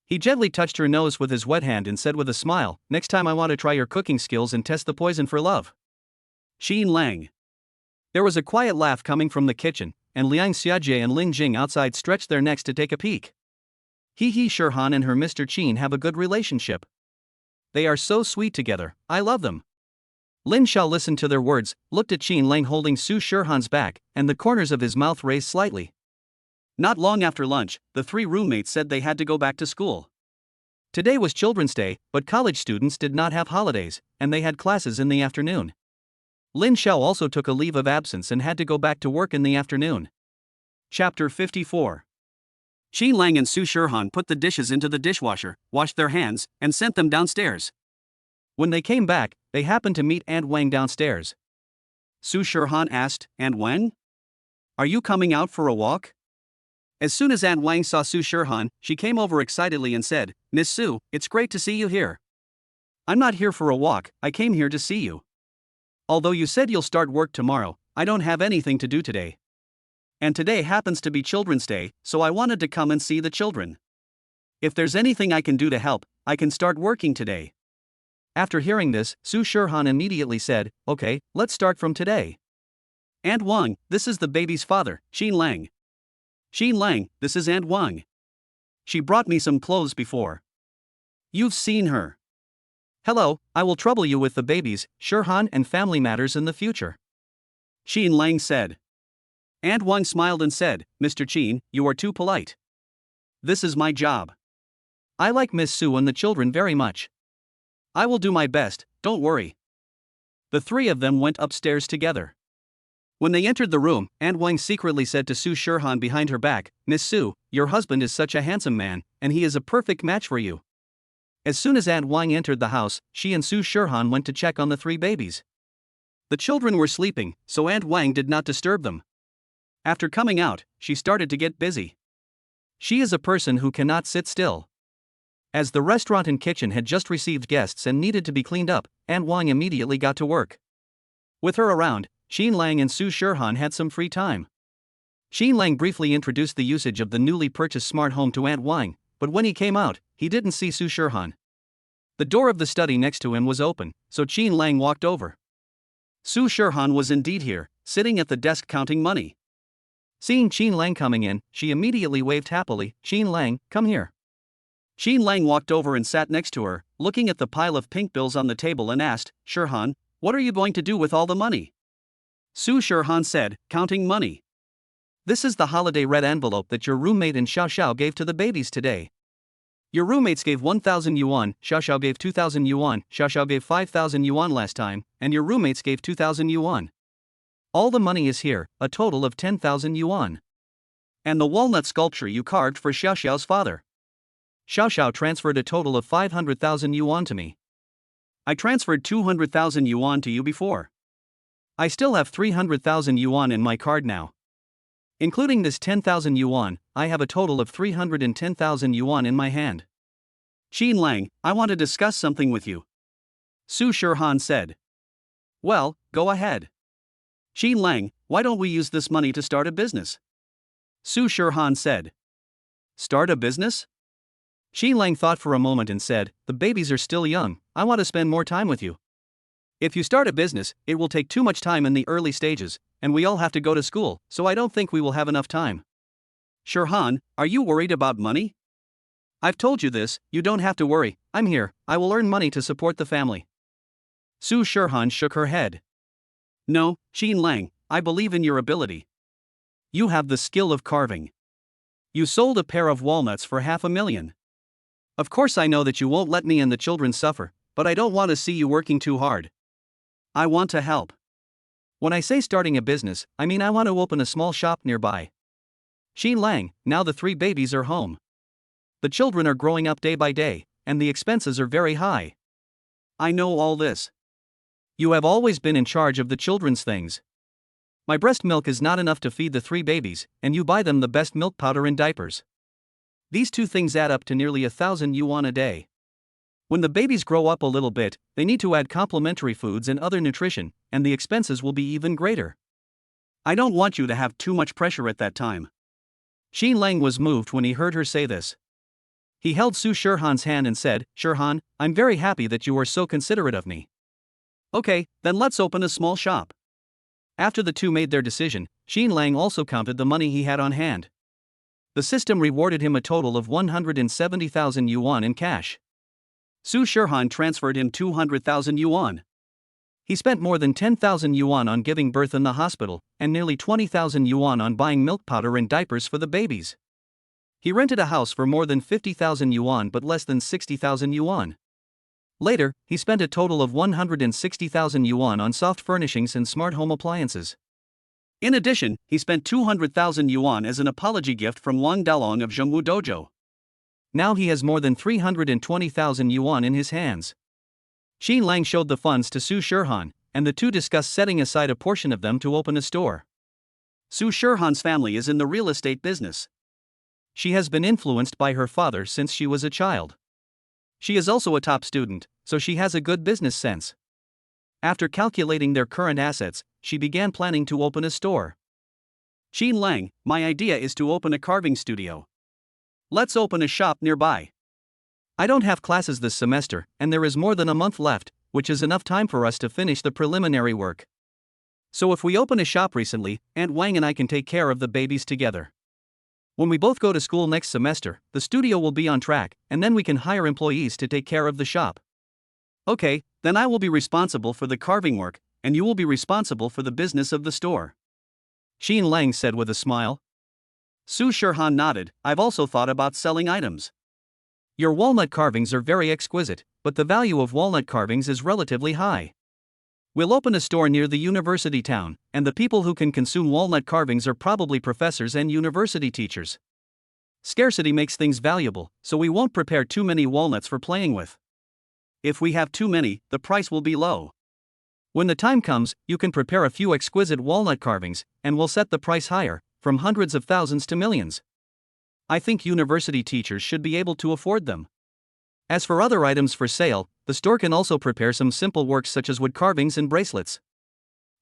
He gently touched her nose with his wet hand and said with a smile, next time I want to try your cooking skills and test the poison for love. Qin Lang. There was a quiet laugh coming from the kitchen, and Liang Xiaojie and Lin Jing outside stretched their necks to take a peek. Shirhan and her Mr. Qin have a good relationship. They are so sweet together, I love them. Lin Xiao listened to their words, looked at Qin Lang holding Su Shirhan's back, and the corners of his mouth raised slightly. Not long after lunch, the 3 roommates said they had to go back to school. Today was Children's Day, but college students did not have holidays, and they had classes in the afternoon. Lin Xiao also took a leave of absence and had to go back to work in the afternoon. Chapter 54. Qin Lang and Su Shirhan put the dishes into the dishwasher, washed their hands, and sent them downstairs. When they came back, they happened to meet Aunt Wang downstairs. Su Shirhan asked, Aunt Wang? Are you coming out for a walk? As soon as Aunt Wang saw Su Shirhan, she came over excitedly and said, Miss Su, it's great to see you here. I'm not here for a walk, I came here to see you. Although you said you'll start work tomorrow, I don't have anything to do today. And today happens to be Children's Day, so I wanted to come and see the children. If there's anything I can do to help, I can start working today. After hearing this, Su Shirhan immediately said, okay, let's start from today. Aunt Wang, this is the baby's father, Qin Lang. Qin Lang, this is Aunt Wang. She brought me some clothes before. You've seen her. Hello, I will trouble you with the babies, Shirhan and family matters in the future. Qin Lang said. Aunt Wang smiled and said, Mr. Qin, you are too polite. This is my job. I like Miss Su and the children very much. I will do my best, don't worry. The 3 of them went upstairs together. When they entered the room, Aunt Wang secretly said to Su Shirhan behind her back, Miss Su, your husband is such a handsome man, and he is a perfect match for you. As soon as Aunt Wang entered the house, she and Su Shirhan went to check on the 3 babies. The children were sleeping, so Aunt Wang did not disturb them. After coming out, she started to get busy. She is a person who cannot sit still. As the restaurant and kitchen had just received guests and needed to be cleaned up, Aunt Wang immediately got to work. With her around, Qin Lang and Su Shirhan had some free time. Qin Lang briefly introduced the usage of the newly purchased smart home to Aunt Wang, but when he came out, he didn't see Su Shirhan. The door of the study next to him was open, so Qin Lang walked over. Su Shirhan was indeed here, sitting at the desk counting money. Seeing Qin Lang coming in, she immediately waved happily. "Qin Lang, come here." Qin Lang walked over and sat next to her, looking at the pile of pink bills on the table and asked, "Shirhan, what are you going to do with all the money?" Su Shirhan said, "Counting money. This is the holiday red envelope that your roommate and Xiao Xiao gave to the babies today. Your roommates gave 1,000 yuan, Xiao Xiao gave 2,000 yuan, Xiao Xiao gave 5,000 yuan last time, and your roommates gave 2,000 yuan. All the money is here, a total of 10,000 yuan. And the walnut sculpture you carved for Xiao Xiao's father. Xiao Xiao transferred a total of 500,000 yuan to me. I transferred 200,000 yuan to you before. I still have 300,000 yuan in my card now. Including this 10,000 yuan, I have a total of 310,000 yuan in my hand. Qin Lang, I want to discuss something with you. Su Shirhan said. Well, go ahead. Qin Lang, why don't we use this money to start a business? Su Shirhan said. Start a business? Qin Lang thought for a moment and said, the babies are still young, I want to spend more time with you. If you start a business, it will take too much time in the early stages, and we all have to go to school, so I don't think we will have enough time. Shirhan, are you worried about money? I've told you this, you don't have to worry, I'm here, I will earn money to support the family. Su Shirhan shook her head. No, Qin Lang, I believe in your ability. You have the skill of carving. You sold a pair of walnuts for 500,000. Of course I know that you won't let me and the children suffer, but I don't want to see you working too hard. I want to help. When I say starting a business, I mean I want to open a small shop nearby. Qin Lang, now the 3 babies are home. The children are growing up day by day, and the expenses are very high. I know all this. You have always been in charge of the children's things. My breast milk is not enough to feed the 3 babies, and you buy them the best milk powder and diapers. These 2 things add up to nearly 1,000 yuan a day. When the babies grow up a little bit, they need to add complementary foods and other nutrition, and the expenses will be even greater. I don't want you to have too much pressure at that time. Qin Lang was moved when he heard her say this. He held Su Shirhan's hand and said, Shirhan, I'm very happy that you are so considerate of me. Okay, then let's open a small shop. After the 2 made their decision, Qin Lang also counted the money he had on hand. The system rewarded him a total of 170,000 yuan in cash. Su Shirhan transferred him 200,000 yuan. He spent more than 10,000 yuan on giving birth in the hospital, and nearly 20,000 yuan on buying milk powder and diapers for the babies. He rented a house for more than 50,000 yuan but less than 60,000 yuan. Later, he spent a total of 160,000 yuan on soft furnishings and smart home appliances. In addition, he spent 200,000 yuan as an apology gift from Wang Dalong of Zhengwu Dojo. Now he has more than 320,000 yuan in his hands. Qin Lang showed the funds to Su Shirhan, and the 2 discussed setting aside a portion of them to open a store. Su Shirhan's family is in the real estate business. She has been influenced by her father since she was a child. She is also a top student, so she has a good business sense. After calculating their current assets, she began planning to open a store. Qin Lang, my idea is to open a carving studio. Let's open a shop nearby. I don't have classes this semester, and there is more than a month left, which is enough time for us to finish the preliminary work. So if we open a shop recently, Aunt Wang and I can take care of the babies together. When we both go to school next semester, the studio will be on track, and then we can hire employees to take care of the shop. Okay, then I will be responsible for the carving work, and you will be responsible for the business of the store. Qin Lang said with a smile. Su Shirhan nodded, I've also thought about selling items. Your walnut carvings are very exquisite, but the value of walnut carvings is relatively high. We'll open a store near the university town, and the people who can consume walnut carvings are probably professors and university teachers. Scarcity makes things valuable, so we won't prepare too many walnuts for playing with. If we have too many, the price will be low. When the time comes, you can prepare a few exquisite walnut carvings, and we'll set the price higher, from hundreds of thousands to millions. I think university teachers should be able to afford them. As for other items for sale, the store can also prepare some simple works such as wood carvings and bracelets.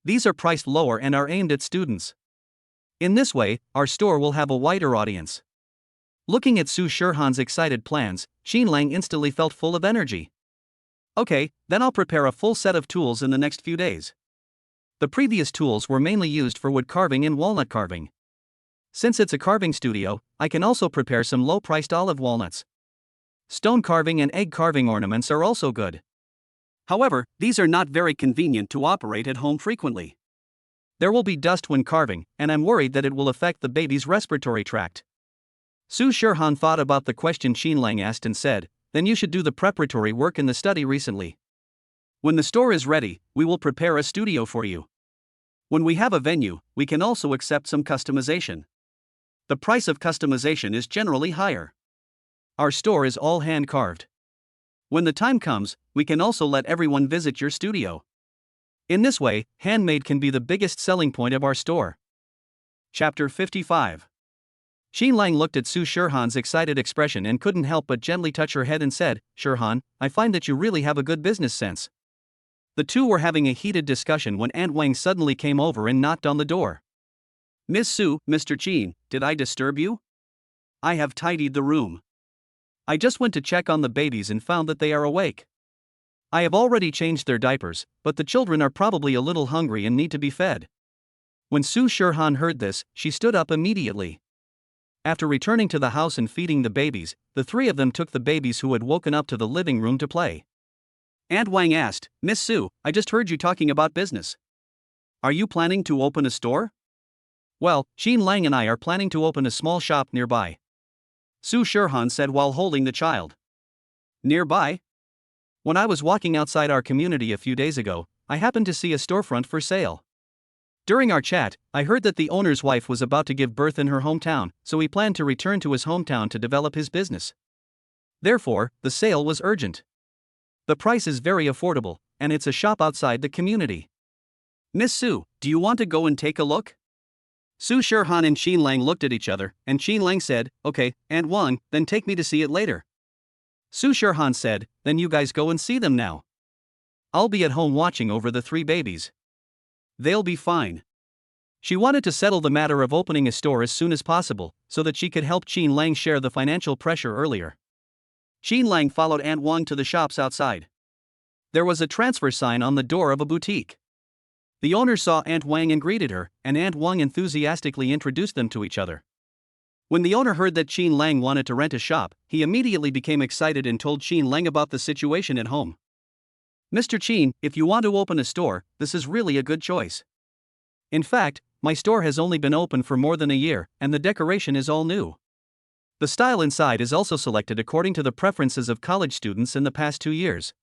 These are priced lower and are aimed at students. In this way, our store will have a wider audience. Looking at Su Shirhan's excited plans, Qin Lang instantly felt full of energy. Okay, then I'll prepare a full set of tools in the next few days. The previous tools were mainly used for wood carving and walnut carving. Since it's a carving studio, I can also prepare some low-priced olive walnuts. Stone carving and egg carving ornaments are also good. However, these are not very convenient to operate at home frequently. There will be dust when carving, and I'm worried that it will affect the baby's respiratory tract. Su Shirhan thought about the question Qin Lang asked and said, then you should do the preparatory work in the study recently. When the store is ready, we will prepare a studio for you. When we have a venue, we can also accept some customization. The price of customization is generally higher. Our store is all hand-carved. When the time comes, we can also let everyone visit your studio. In this way, handmade can be the biggest selling point of our store. Chapter 55. Qin Lang looked at Su Shirhan's excited expression and couldn't help but gently touch her head and said, Shirhan, I find that you really have a good business sense. The two were having a heated discussion when Aunt Wang suddenly came over and knocked on the door. Miss Su, Mr. Qin, did I disturb you? I have tidied the room. I just went to check on the babies and found that they are awake. I have already changed their diapers, but the children are probably a little hungry and need to be fed. When Su Shirhan heard this, she stood up immediately. After returning to the house and feeding the babies, the three of them took the babies who had woken up to the living room to play. Aunt Wang asked, Miss Su, I just heard you talking about business. Are you planning to open a store? Well, Qin Lang and I are planning to open a small shop nearby. Su Shirhan said while holding the child. Nearby? When I was walking outside our community a few days ago, I happened to see a storefront for sale. During our chat, I heard that the owner's wife was about to give birth in her hometown, so he planned to return to his hometown to develop his business. Therefore, the sale was urgent. The price is very affordable, and it's a shop outside the community. Miss Su, do you want to go and take a look? Su Shirhan and Qin Lang looked at each other, and Qin Lang said, Okay, Aunt Wang, then take me to see it later. Su Shirhan said, then you guys go and see them now. I'll be at home watching over the three babies. They'll be fine. She wanted to settle the matter of opening a store as soon as possible, so that she could help Qin Lang share the financial pressure earlier. Qin Lang followed Aunt Wang to the shops outside. There was a transfer sign on the door of a boutique. The owner saw Aunt Wang and greeted her, and Aunt Wang enthusiastically introduced them to each other. When the owner heard that Qin Lang wanted to rent a shop, he immediately became excited and told Qin Lang about the situation at home. Mr. Qin, if you want to open a store, this is really a good choice. In fact, my store has only been open for more than a year, and the decoration is all new. The style inside is also selected according to the preferences of college students in the past 2 years.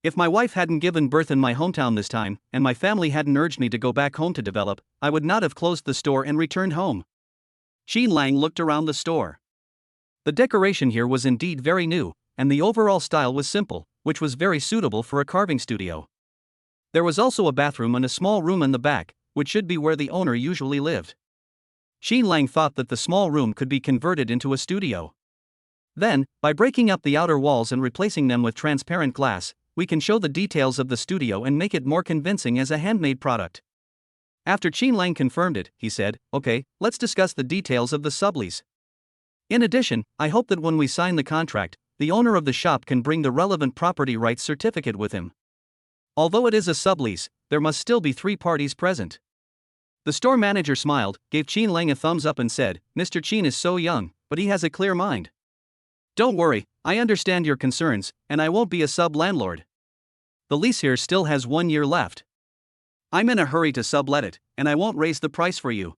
If my wife hadn't given birth in my hometown this time, and my family hadn't urged me to go back home to develop, I would not have closed the store and returned home. Qin Lang looked around the store. The decoration here was indeed very new, and the overall style was simple, which was very suitable for a carving studio. There was also a bathroom and a small room in the back, which should be where the owner usually lived. Qin Lang thought that the small room could be converted into a studio. Then, by breaking up the outer walls and replacing them with transparent glass, we can show the details of the studio and make it more convincing as a handmade product. After Qin Lang confirmed it, he said, Okay, let's discuss the details of the sublease. In addition, I hope that when we sign the contract, the owner of the shop can bring the relevant property rights certificate with him. Although it is a sublease, there must still be 3 parties present. The store manager smiled, gave Qin Lang a thumbs up and said, Mr. Qin is so young, but he has a clear mind. Don't worry, I understand your concerns, and I won't be a sub-landlord. The lease here still has 1 year left. I'm in a hurry to sublet it, and I won't raise the price for you.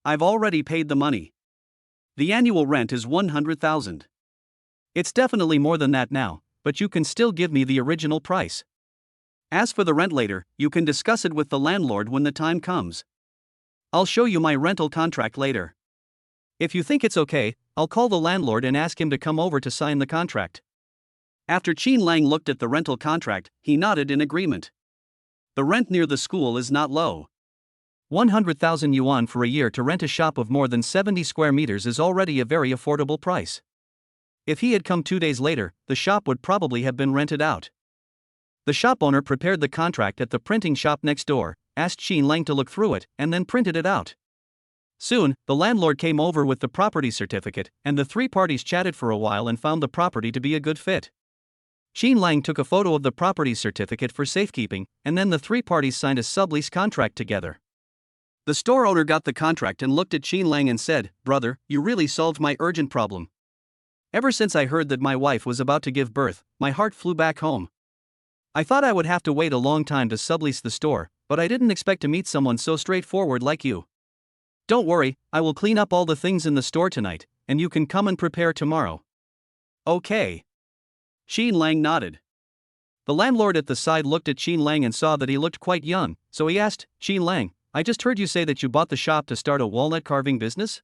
I've already paid the money. The annual rent is 100,000. It's definitely more than that now, but you can still give me the original price. As for the rent later, you can discuss it with the landlord when the time comes. I'll show you my rental contract later. If you think it's okay, I'll call the landlord and ask him to come over to sign the contract. After Qin Lang looked at the rental contract, he nodded in agreement. The rent near the school is not low. 100,000 yuan for a year to rent a shop of more than 70 square meters is already a very affordable price. If he had come 2 days later, the shop would probably have been rented out. The shop owner prepared the contract at the printing shop next door, asked Qin Lang to look through it, and then printed it out. Soon, the landlord came over with the property certificate, and the three parties chatted for a while and found the property to be a good fit. Qin Lang took a photo of the property certificate for safekeeping, and then the three parties signed a sublease contract together. The store owner got the contract and looked at Qin Lang and said, "Brother, you really solved my urgent problem. Ever since I heard that my wife was about to give birth, my heart flew back home. I thought I would have to wait a long time to sublease the store, but I didn't expect to meet someone so straightforward like you. Don't worry, I will clean up all the things in the store tonight, and you can come and prepare tomorrow." Okay. Qin Lang nodded. The landlord at the side looked at Qin Lang and saw that he looked quite young, so he asked, "Qin Lang, I just heard you say that you bought the shop to start a walnut carving business?"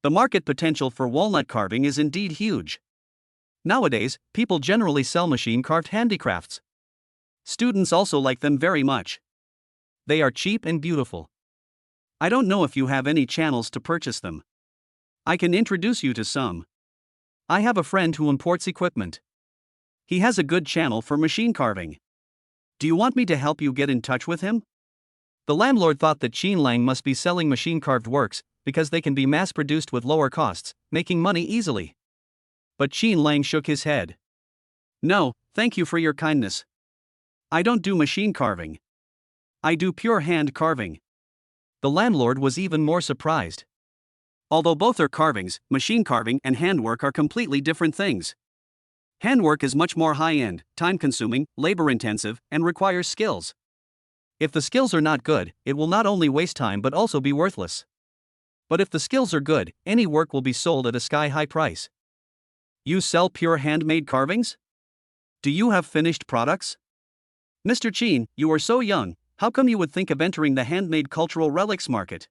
The market potential for walnut carving is indeed huge. Nowadays, people generally sell machine-carved handicrafts. Students also like them very much. They are cheap and beautiful. I don't know if you have any channels to purchase them. I can introduce you to some. I have a friend who imports equipment. He has a good channel for machine carving. Do you want me to help you get in touch with him? The landlord thought that Qin Lang must be selling machine-carved works, because they can be mass-produced with lower costs, making money easily. But Qin Lang shook his head. "No, thank you for your kindness. I don't do machine carving. I do pure hand carving." The landlord was even more surprised. Although both are carvings, machine carving and handwork are completely different things. Handwork is much more high-end, time-consuming, labor-intensive, and requires skills. If the skills are not good, it will not only waste time but also be worthless. But if the skills are good, any work will be sold at a sky-high price. You sell pure handmade carvings? Do you have finished products? Mr. Qin, you are so young, how come you would think of entering the handmade cultural relics market?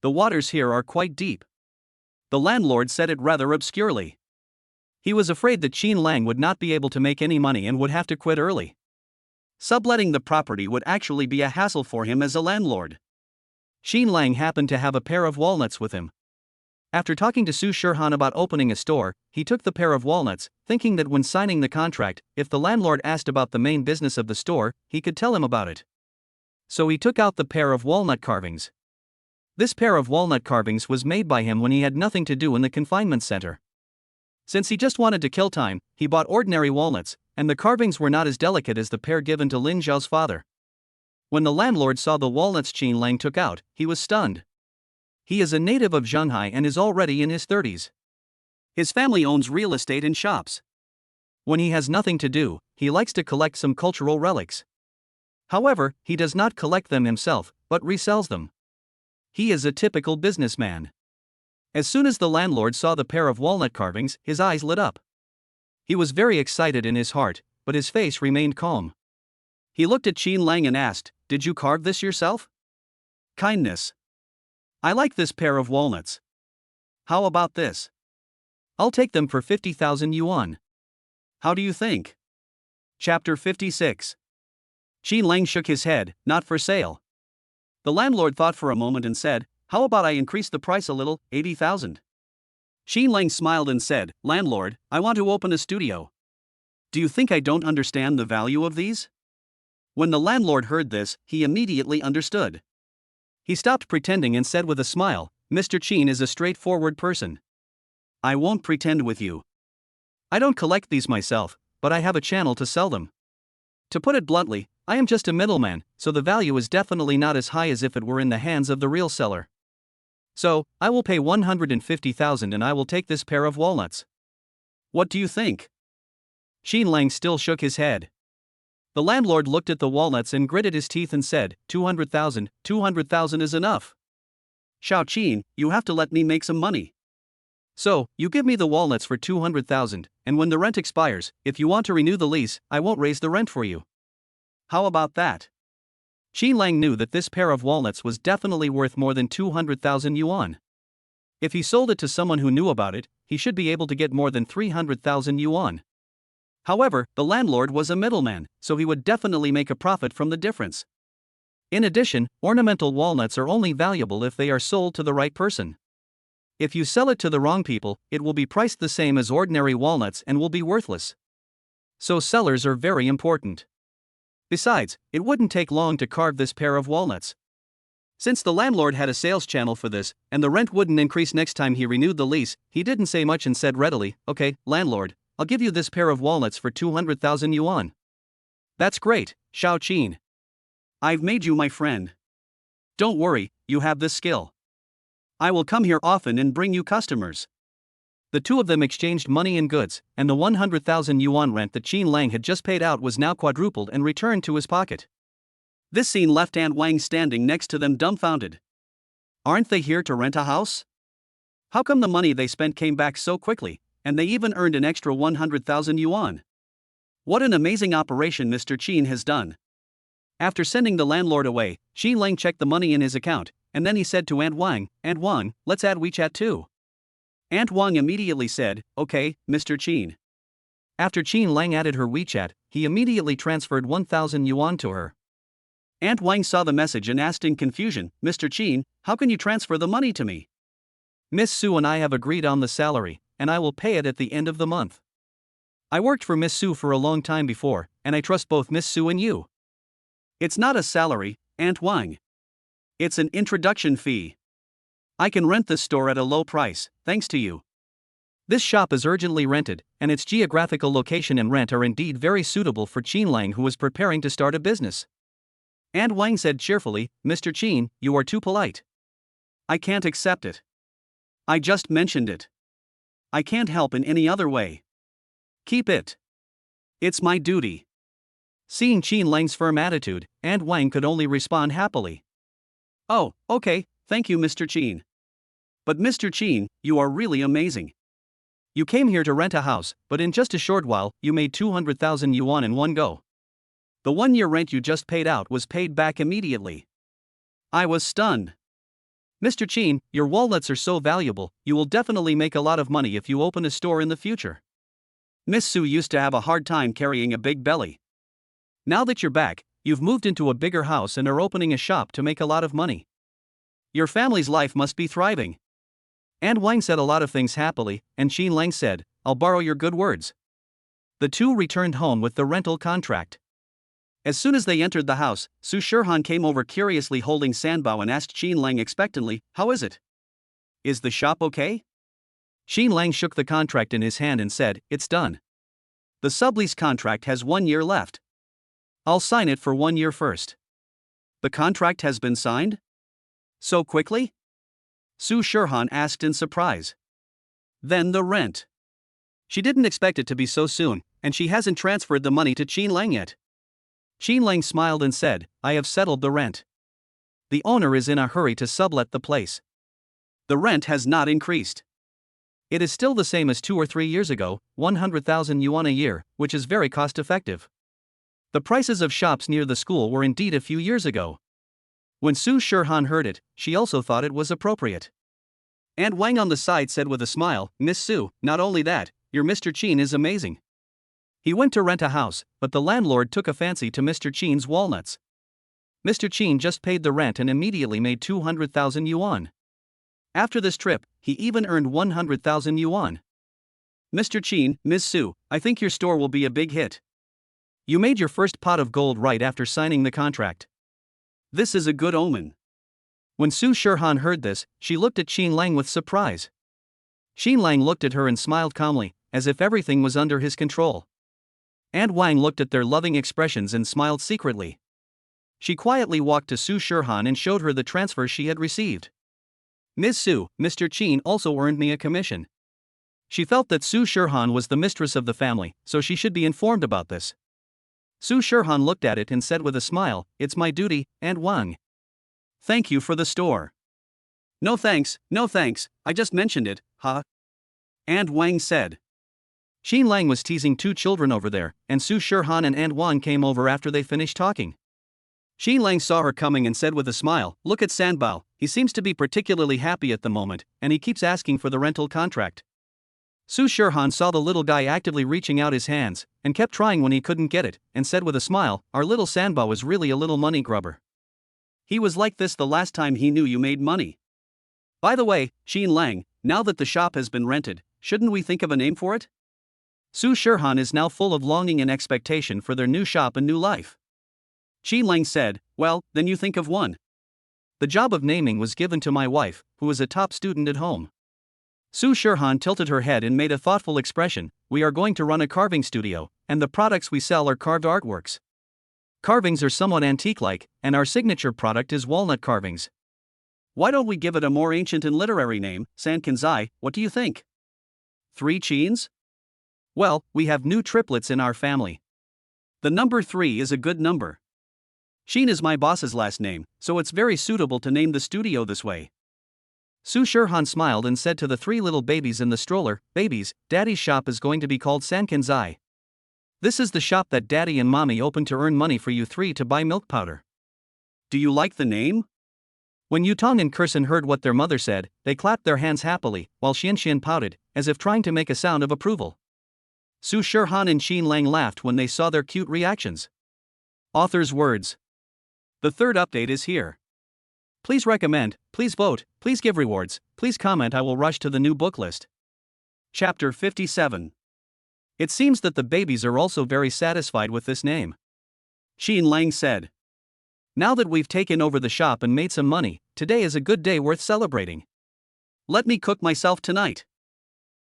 The waters here are quite deep. The landlord said it rather obscurely. He was afraid that Qin Lang would not be able to make any money and would have to quit early. Subletting the property would actually be a hassle for him as a landlord. Qin Lang happened to have a pair of walnuts with him. After talking to Su Shirhan about opening a store, he took the pair of walnuts, thinking that when signing the contract, if the landlord asked about the main business of the store, he could tell him about it. So he took out the pair of walnut carvings. This pair of walnut carvings was made by him when he had nothing to do in the confinement center. Since he just wanted to kill time, he bought ordinary walnuts, and the carvings were not as delicate as the pair given to Lin Zhao's father. When the landlord saw the walnuts Qin Lang took out, he was stunned. He is a native of Shanghai and is already in his 30s. His family owns real estate and shops. When he has nothing to do, he likes to collect some cultural relics. However, he does not collect them himself, but resells them. He is a typical businessman. As soon as the landlord saw the pair of walnut carvings, his eyes lit up. He was very excited in his heart, but his face remained calm. He looked at Qin Lang and asked, "Did you carve this yourself?" "Kindness. I like this pair of walnuts. How about this?" "I'll take them for 50,000 yuan. How do you think?" Chapter 56. Qin Lang shook his head, "Not for sale." The landlord thought for a moment and said, "How about I increase the price a little, 80,000? Qin Lang smiled and said, "Landlord, I want to open a studio. Do you think I don't understand the value of these?" When the landlord heard this, he immediately understood. He stopped pretending and said with a smile, "Mr. Qin is a straightforward person. I won't pretend with you. I don't collect these myself, but I have a channel to sell them. To put it bluntly, I am just a middleman, so the value is definitely not as high as if it were in the hands of the real seller. So, I will pay 150,000 and I will take this pair of walnuts. What do you think?" Qin Lang still shook his head. The landlord looked at the walnuts and gritted his teeth and said, 200,000, 200,000 is enough. "Xiao Qin, you have to let me make some money. So, you give me the walnuts for 200,000, and when the rent expires, if you want to renew the lease, I won't raise the rent for you." "How about that?" Qin Lang knew that this pair of walnuts was definitely worth more than 200,000 yuan. If he sold it to someone who knew about it, he should be able to get more than 300,000 yuan. However, the landlord was a middleman, so he would definitely make a profit from the difference. In addition, ornamental walnuts are only valuable if they are sold to the right person. If you sell it to the wrong people, it will be priced the same as ordinary walnuts and will be worthless. So sellers are very important. Besides, it wouldn't take long to carve this pair of walnuts. Since the landlord had a sales channel for this, and the rent wouldn't increase next time he renewed the lease, he didn't say much and said readily, "Okay, landlord, I'll give you this pair of walnuts for 200,000 yuan. That's great, Xiao Qin. I've made you my friend. Don't worry, you have this skill. I will come here often and bring you customers." The two of them exchanged money and goods, and the 100,000 yuan rent that Qin Lang had just paid out was now quadrupled and returned to his pocket. This scene left Aunt Wang standing next to them dumbfounded. Aren't they here to rent a house? How come the money they spent came back so quickly, and they even earned an extra 100,000 yuan? What an amazing operation Mr. Qin has done. After sending the landlord away, Qin Lang checked the money in his account, and then he said to Aunt Wang, "Let's add WeChat too." Aunt Wang immediately said, "Okay, Mr. Qin." After Qin Lang added her WeChat, he immediately transferred 1,000 yuan to her. Aunt Wang saw the message and asked in confusion, "Mr. Qin, how can you transfer the money to me?" "Miss Su and I have agreed on the salary, and I will pay it at the end of the month. I worked for Miss Su for a long time before, and I trust both Miss Su and you." "It's not a salary, Aunt Wang. It's an introduction fee. I can rent this store at a low price, thanks to you." This shop is urgently rented, and its geographical location and rent are indeed very suitable for Qin Lang, who was preparing to start a business. Aunt Wang said cheerfully, "Mr. Qin, you are too polite. I can't accept it. I just mentioned it. I can't help in any other way. Keep it. It's my duty." Seeing Qin Lang's firm attitude, Aunt Wang could only respond happily. "Oh, okay, thank you Mr. Qin. But Mr. Qin, you are really amazing. You came here to rent a house, but in just a short while, you made 200,000 yuan in one go. The 1-year rent you just paid out was paid back immediately." I was stunned. "Mr. Qin, your walnuts are so valuable, you will definitely make a lot of money if you open a store in the future. Miss Su used to have a hard time carrying a big belly. Now that you're back, you've moved into a bigger house and are opening a shop to make a lot of money. Your family's life must be thriving." Aunt Wang said a lot of things happily, and Qin Lang said, "I'll borrow your good words." The two returned home with the rental contract. As soon as they entered the house, Su Shirhan came over curiously holding Sanbao and asked Qin Lang expectantly, "How is it? Is the shop okay?" Qin Lang shook the contract in his hand and said, "It's done. The sublease contract has 1 year left. I'll sign it for 1 year first." "The contract has been signed? So quickly?" Su Shirhan asked in surprise. "Then the rent?" She didn't expect it to be so soon, and she hasn't transferred the money to Qin Lang yet. Qin Lang smiled and said, "I have settled the rent. The owner is in a hurry to sublet the place." "The rent has not increased." "It is still the same as 2 or 3 years ago, 100,000 yuan a year, which is very cost effective. The prices of shops near the school were indeed a few years ago." When Su Shirhan heard it, she also thought it was appropriate. Aunt Wang on the side said with a smile, "Miss Su, not only that, your Mr. Qin is amazing. He went to rent a house, but the landlord took a fancy to Mr. Qin's walnuts. Mr. Qin just paid the rent and immediately made 200,000 yuan. After this trip, he even earned 100,000 yuan. "Mr. Qin, Miss Su, I think your store will be a big hit. You made your first pot of gold right after signing the contract. This is a good omen." When Su Shirhan heard this, she looked at Qin Lang with surprise. Qin Lang looked at her and smiled calmly, as if everything was under his control. Aunt Wang looked at their loving expressions and smiled secretly. She quietly walked to Su Shirhan and showed her the transfer she had received. "Miss Su, Mr. Qin also earned me a commission." She felt that Su Shirhan was the mistress of the family, so she should be informed about this. Su Shirhan looked at it and said with a smile, "It's my duty, Aunt Wang." "Thank you for the store." No thanks, I just mentioned it, huh?" Aunt Wang said. Qin Lang was teasing 2 children over there, and Su Shirhan and Aunt Wang came over after they finished talking. Qin Lang saw her coming and said with a smile, "Look at Sanbao, he seems to be particularly happy at the moment, and he keeps asking for the rental contract." Su Shirhan saw the little guy actively reaching out his hands, and kept trying when he couldn't get it, and said with a smile, "Our little Sanbao is really a little money grubber. He was like this the last time he knew you made money. By the way, Qin Lang, now that the shop has been rented, shouldn't we think of a name for it?" Su Shirhan is now full of longing and expectation for their new shop and new life. Qin Lang said, "Well, then you think of one." The job of naming was given to my wife, who is a top student at home. Su Shirhan tilted her head and made a thoughtful expression. We are going to run a carving studio, and the products we sell are carved artworks. Carvings are somewhat antique-like, and our signature product is walnut carvings. Why don't we give it a more ancient and literary name, Sankanzai? What do you think? 3 Cheens? Well, we have new triplets in our family. The number 3 is a good number. Sheen is my boss's last name, so it's very suitable to name the studio this way. Su Shirhan smiled and said to the 3 little babies in the stroller, Babies, Daddy's shop is going to be called Sankanzai. This is the shop that Daddy and Mommy opened to earn money for you 3 to buy milk powder. Do you like the name? When Yutong and Kursin heard what their mother said, they clapped their hands happily, while Xianxian pouted, as if trying to make a sound of approval. Su Shirhan and Xin Lang laughed when they saw their cute reactions. Author's words. The 3rd update is here. Please recommend, please vote, please give rewards, please comment. I will rush to the new book list. Chapter 57. It seems that the babies are also very satisfied with this name. Xin Lang said. Now that we've taken over the shop and made some money, today is a good day worth celebrating. Let me cook myself tonight.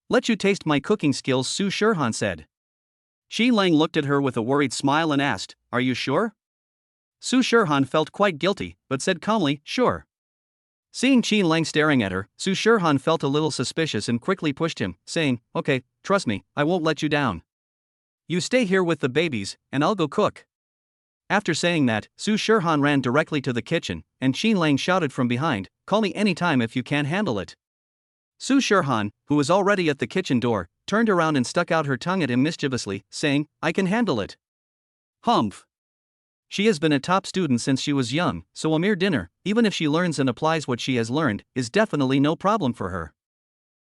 Let you taste my cooking skills, Su Shirhan said. Xin Lang looked at her with a worried smile and asked, Are you sure? Su Shirhan felt quite guilty, but said calmly, Sure. Seeing Xin Lang staring at her, Su Shirhan felt a little suspicious and quickly pushed him, saying, Okay, trust me, I won't let you down. You stay here with the babies, and I'll go cook. After saying that, Su Shirhan ran directly to the kitchen, and Xin Lang shouted from behind, Call me anytime if you can't handle it. Su Shirhan, who was already at the kitchen door, turned around and stuck out her tongue at him mischievously, saying, I can handle it. Humph. She has been a top student since she was young, so a mere dinner, even if she learns and applies what she has learned, is definitely no problem for her.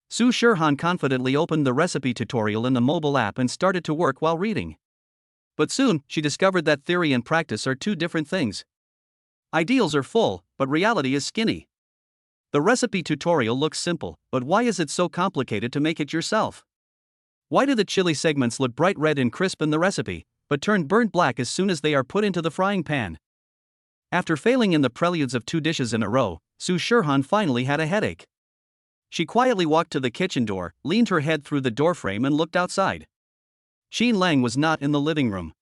Su Shirhan confidently opened the recipe tutorial in the mobile app and started to work while reading. But soon, she discovered that theory and practice are 2 different things. Ideals are full, but reality is skinny. The recipe tutorial looks simple, but why is it so complicated to make it yourself? Why do the chili segments look bright red and crisp in the recipe, but turn burnt black as soon as they are put into the frying pan? After failing in the preludes of 2 dishes in a row, Su Shirhan finally had a headache. She quietly walked to the kitchen door, leaned her head through the doorframe and looked outside. Xin Lang was not in the living room.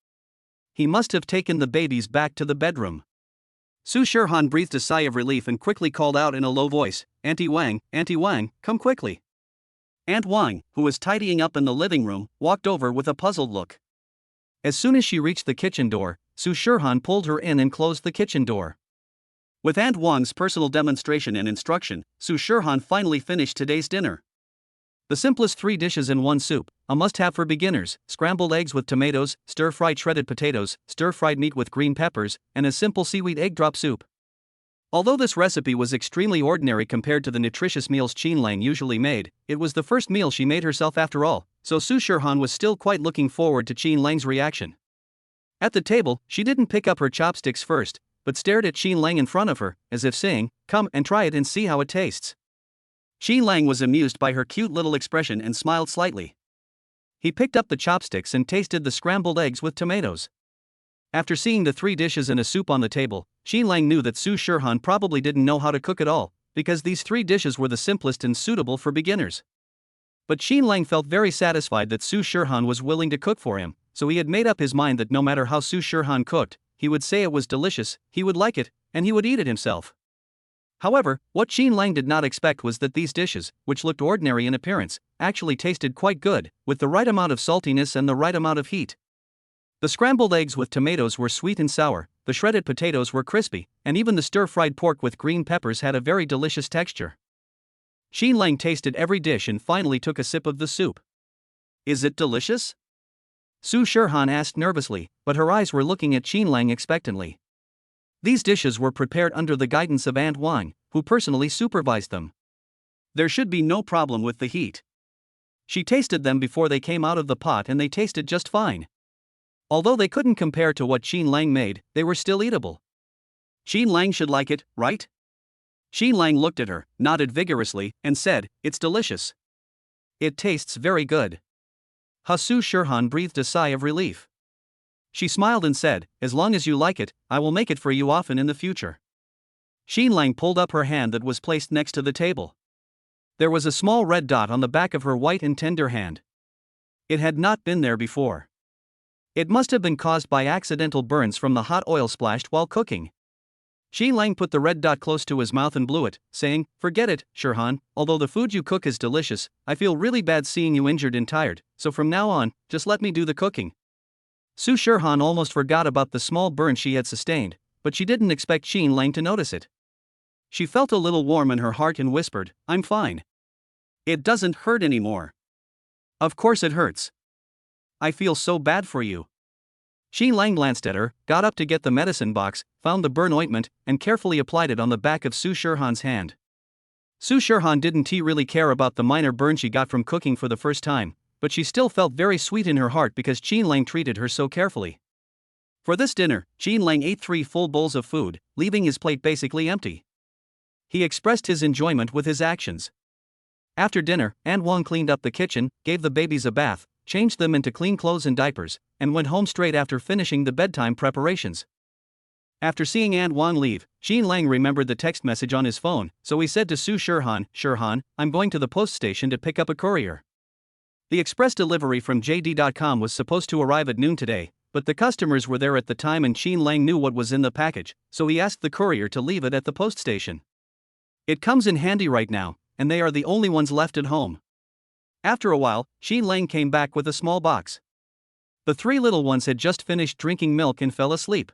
He must have taken the babies back to the bedroom. Su Shirhan breathed a sigh of relief and quickly called out in a low voice, Auntie Wang, come quickly. Aunt Wang, who was tidying up in the living room, walked over with a puzzled look. As soon as she reached the kitchen door, Su Shirhan pulled her in and closed the kitchen door. With Aunt Wang's personal demonstration and instruction, Su Shirhan finally finished today's dinner. The simplest 3 dishes in 1 soup, a must-have for beginners: scrambled eggs with tomatoes, stir-fried shredded potatoes, stir-fried meat with green peppers, and a simple seaweed egg drop soup. Although this recipe was extremely ordinary compared to the nutritious meals Xin Lang usually made, it was the first meal she made herself after all, so Su Shirhan was still quite looking forward to Xin Lang's reaction. At the table, she didn't pick up her chopsticks first, but stared at Xin Lang in front of her, as if saying, Come and try it and see how it tastes. Xin Lang was amused by her cute little expression and smiled slightly. He picked up the chopsticks and tasted the scrambled eggs with tomatoes. After seeing the 3 dishes and a soup on the table, Xin Lang knew that Su Shirhan probably didn't know how to cook at all, because these 3 dishes were the simplest and suitable for beginners. But Xin Lang felt very satisfied that Su Shirhan was willing to cook for him, so he had made up his mind that no matter how Su Shirhan cooked, he would say it was delicious, he would like it, and he would eat it himself. However, what Xin Lang did not expect was that these dishes, which looked ordinary in appearance, actually tasted quite good, with the right amount of saltiness and the right amount of heat. The scrambled eggs with tomatoes were sweet and sour, the shredded potatoes were crispy, and even the stir-fried pork with green peppers had a very delicious texture. Xin Lang tasted every dish and finally took a sip of the soup. Is it delicious? Su Shirhan asked nervously, but her eyes were looking at Xin Lang expectantly. These dishes were prepared under the guidance of Aunt Wang, who personally supervised them. There should be no problem with the heat. She tasted them before they came out of the pot and they tasted just fine. Although they couldn't compare to what Xin Lang made, they were still eatable. Xin Lang should like it, right? Xin Lang looked at her, nodded vigorously, and said, It's delicious. It tastes very good. Su Shirhan breathed a sigh of relief. She smiled and said, As long as you like it, I will make it for you often in the future. Xin Lang pulled up her hand that was placed next to the table. There was a small red dot on the back of her white and tender hand. It had not been there before. It must have been caused by accidental burns from the hot oil splashed while cooking. Xin Lang put the red dot close to his mouth and blew it, saying, "Forget it, Shirhan, although the food you cook is delicious, I feel really bad seeing you injured and tired, so from now on, just let me do the cooking." Su Shirhan almost forgot about the small burn she had sustained, but she didn't expect Xin Lang to notice it. She felt a little warm in her heart and whispered, "I'm fine. It doesn't hurt anymore." "Of course it hurts. I feel so bad for you." Xin Lang glanced at her, got up to get the medicine box, found the burn ointment, and carefully applied it on the back of Su Shirhan's hand. Su Shirhan didn't really care about the minor burn she got from cooking for the first time, but she still felt very sweet in her heart because Xin Lang treated her so carefully. For this dinner, Xin Lang ate 3 full bowls of food, leaving his plate basically empty. He expressed his enjoyment with his actions. After dinner, Aunt Wang cleaned up the kitchen, gave the babies a bath, changed them into clean clothes and diapers, and went home straight after finishing the bedtime preparations. After seeing Aunt Wang leave, Xin Lang remembered the text message on his phone, so he said to Su Shirhan, "Shirhan, I'm going to the post station to pick up a courier." The express delivery from JD.com was supposed to arrive at noon today, but the customers were there at the time and Xin Lang knew what was in the package, so he asked the courier to leave it at the post station. It comes in handy right now, and they are the only ones left at home. After a while, Xin Lang came back with a small box. The 3 little ones had just finished drinking milk and fell asleep.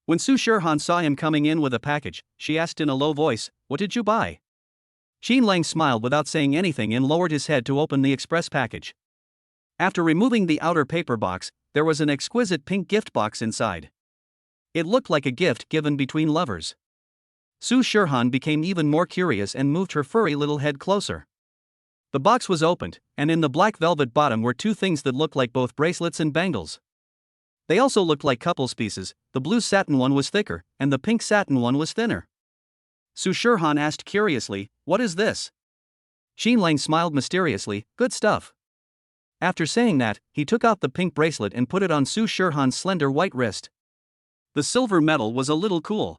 When Su Shirhan saw him coming in with a package, she asked in a low voice, "What did you buy?" Xin Lang smiled without saying anything and lowered his head to open the express package. After removing the outer paper box, there was an exquisite pink gift box inside. It looked like a gift given between lovers. Su Shirhan became even more curious and moved her furry little head closer. The box was opened, and in the black velvet bottom were 2 things that looked like both bracelets and bangles. They also looked like couples pieces. The blue satin one was thicker, and the pink satin one was thinner. Su Shirhan asked curiously, "What is this?" Xin Lang smiled mysteriously, "Good stuff." After saying that, he took out the pink bracelet and put it on Su Shirhan's slender white wrist. The silver metal was a little cool.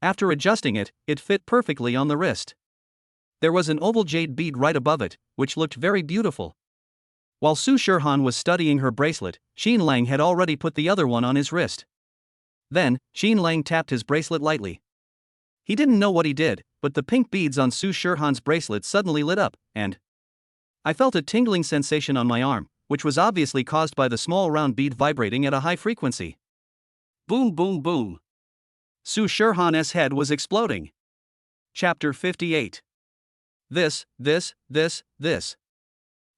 After adjusting it, it fit perfectly on the wrist. There was an oval jade bead right above it, which looked very beautiful. While Su Shirhan was studying her bracelet, Xin Lang had already put the other one on his wrist. Then, Xin Lang tapped his bracelet lightly. He didn't know what he did, but the pink beads on Su Shirhan's bracelet suddenly lit up, and I felt a tingling sensation on my arm, which was obviously caused by the small round bead vibrating at a high frequency. Boom, boom, boom. Su Shirhan's head was exploding. Chapter 58. This.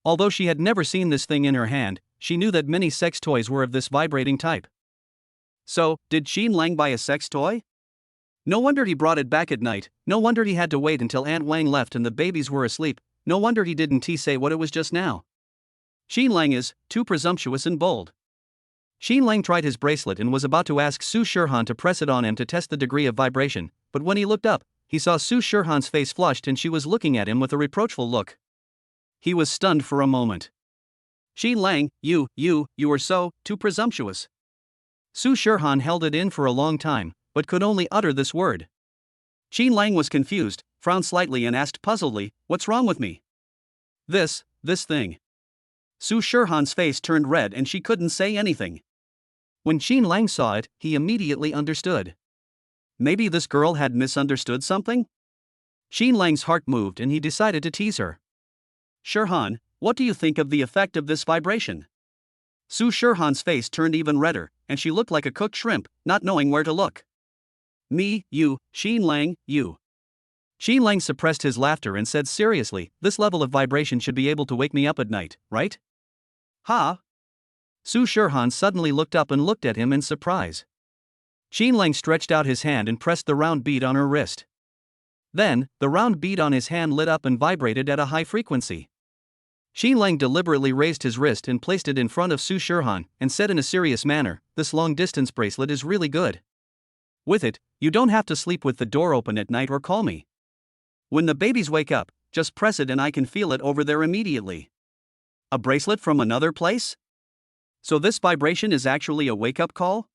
Although she had never seen this thing in her hand, she knew that many sex toys were of this vibrating type. So, did Xin Lang buy a sex toy? No wonder he brought it back at night, no wonder he had to wait until Aunt Wang left and the babies were asleep, no wonder he didn't say what it was just now. Xin Lang is too presumptuous and bold. Xin Lang tried his bracelet and was about to ask Su Shirhan to press it on him to test the degree of vibration, but when he looked up, he saw Su Shirhan's face flushed and she was looking at him with a reproachful look. He was stunned for a moment. Xin Lang, you are so too presumptuous. Su Shirhan held it in for a long time, but could only utter this word. Xin Lang was confused, frowned slightly and asked puzzledly, "What's wrong with me?" This thing. Su Shirhan's face turned red and she couldn't say anything. When Xin Lang saw it, he immediately understood. Maybe this girl had misunderstood something? Xin Lang's heart moved and he decided to tease her. "Shirhan, what do you think of the effect of this vibration?" Su Shirhan's face turned even redder, and she looked like a cooked shrimp, not knowing where to look. "Me, you, Xin Lang, you." Xin Lang suppressed his laughter and said seriously, "This level of vibration should be able to wake me up at night, right?" "Huh?" Su Shirhan suddenly looked up and looked at him in surprise. Xin Lang stretched out his hand and pressed the round bead on her wrist. Then, the round bead on his hand lit up and vibrated at a high frequency. Xin Lang deliberately raised his wrist and placed it in front of Su Shirhan, and said in a serious manner, "This long-distance bracelet is really good. With it, you don't have to sleep with the door open at night or call me. When the babies wake up, just press it and I can feel it over there immediately." A bracelet from another place? So this vibration is actually a wake-up call?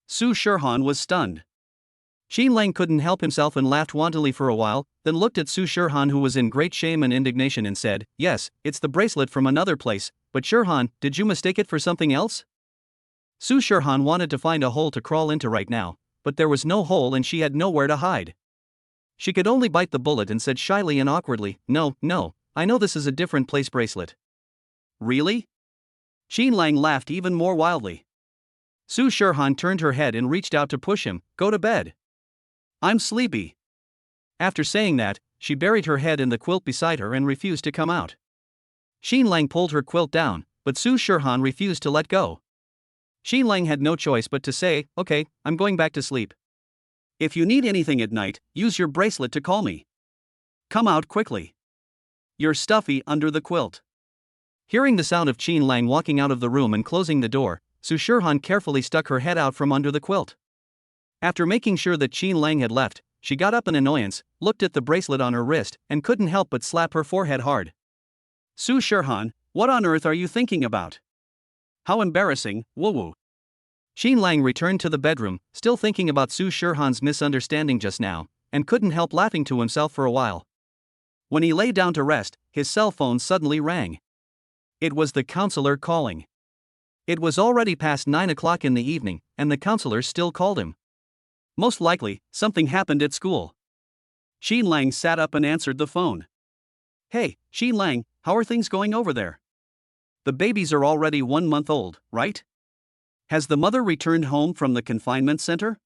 Su Shirhan was stunned. Qin Lang couldn't help himself and laughed wantonly for a while, then looked at Su Shirhan, who was in great shame and indignation, and said, "Yes, it's the bracelet from another place, but Shirhan, did you mistake it for something else?" Su Shirhan wanted to find a hole to crawl into right now, but there was no hole and she had nowhere to hide. She could only bite the bullet and said shyly and awkwardly, "No, I know this is a different place bracelet." "Really?" Qin Lang laughed even more wildly. Su Shirhan turned her head and reached out to push him. "Go to bed. I'm sleepy." After saying that, she buried her head in the quilt beside her and refused to come out. Qin Lang pulled her quilt down, but Su Shirhan refused to let go. Qin Lang had no choice but to say, "Okay, I'm going back to sleep. If you need anything at night, use your bracelet to call me. Come out quickly. You're stuffy under the quilt." Hearing the sound of Qin Lang walking out of the room and closing the door, Su Shirhan carefully stuck her head out from under the quilt. After making sure that Qin Lang had left, she got up in annoyance, looked at the bracelet on her wrist, and couldn't help but slap her forehead hard. "Su Shirhan, what on earth are you thinking about? How embarrassing, woo-woo." Qin Lang returned to the bedroom, still thinking about Su Shirhan's misunderstanding just now, and couldn't help laughing to himself for a while. When he lay down to rest, his cell phone suddenly rang. It was the counselor calling. It was already past 9 o'clock in the evening, and the counselor still called him. Most likely, something happened at school. Qin Lang sat up and answered the phone. "Hey, Qin Lang, how are things going over there? The babies are already 1 month old, right? Has the mother returned home from the confinement center?"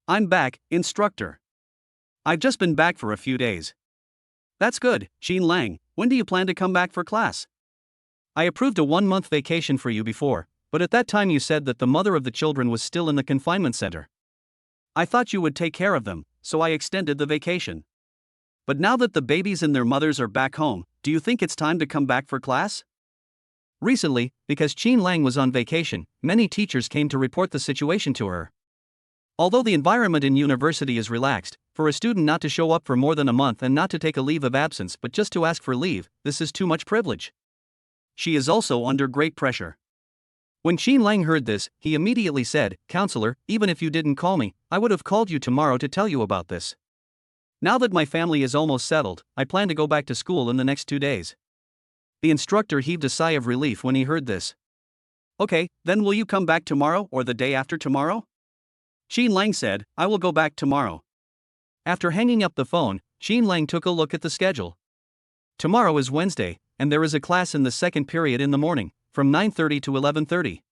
"I'm back, instructor. I've just been back for a few days." "That's good, Qin Lang. When do you plan to come back for class? I approved a 1-month vacation for you before, but at that time you said that the mother of the children was still in the confinement center. I thought you would take care of them, so I extended the vacation. But now that the babies and their mothers are back home, do you think it's time to come back for class?" Recently, because Qin Lang was on vacation, many teachers came to report the situation to her. Although the environment in university is relaxed, for a student not to show up for more than a month and not to take a leave of absence but just to ask for leave, this is too much privilege. She is also under great pressure. When Qin Lang heard this, he immediately said, "Counselor, even if you didn't call me, I would have called you tomorrow to tell you about this. Now that my family is almost settled, I plan to go back to school in the next 2 days." The instructor heaved a sigh of relief when he heard this. "Okay, then will you come back tomorrow or the day after tomorrow?" Qin Lang said, "I will go back tomorrow." After hanging up the phone, Qin Lang took a look at the schedule. Tomorrow is Wednesday, and there is a class in the second period in the morning, from 9:30 to 11:30.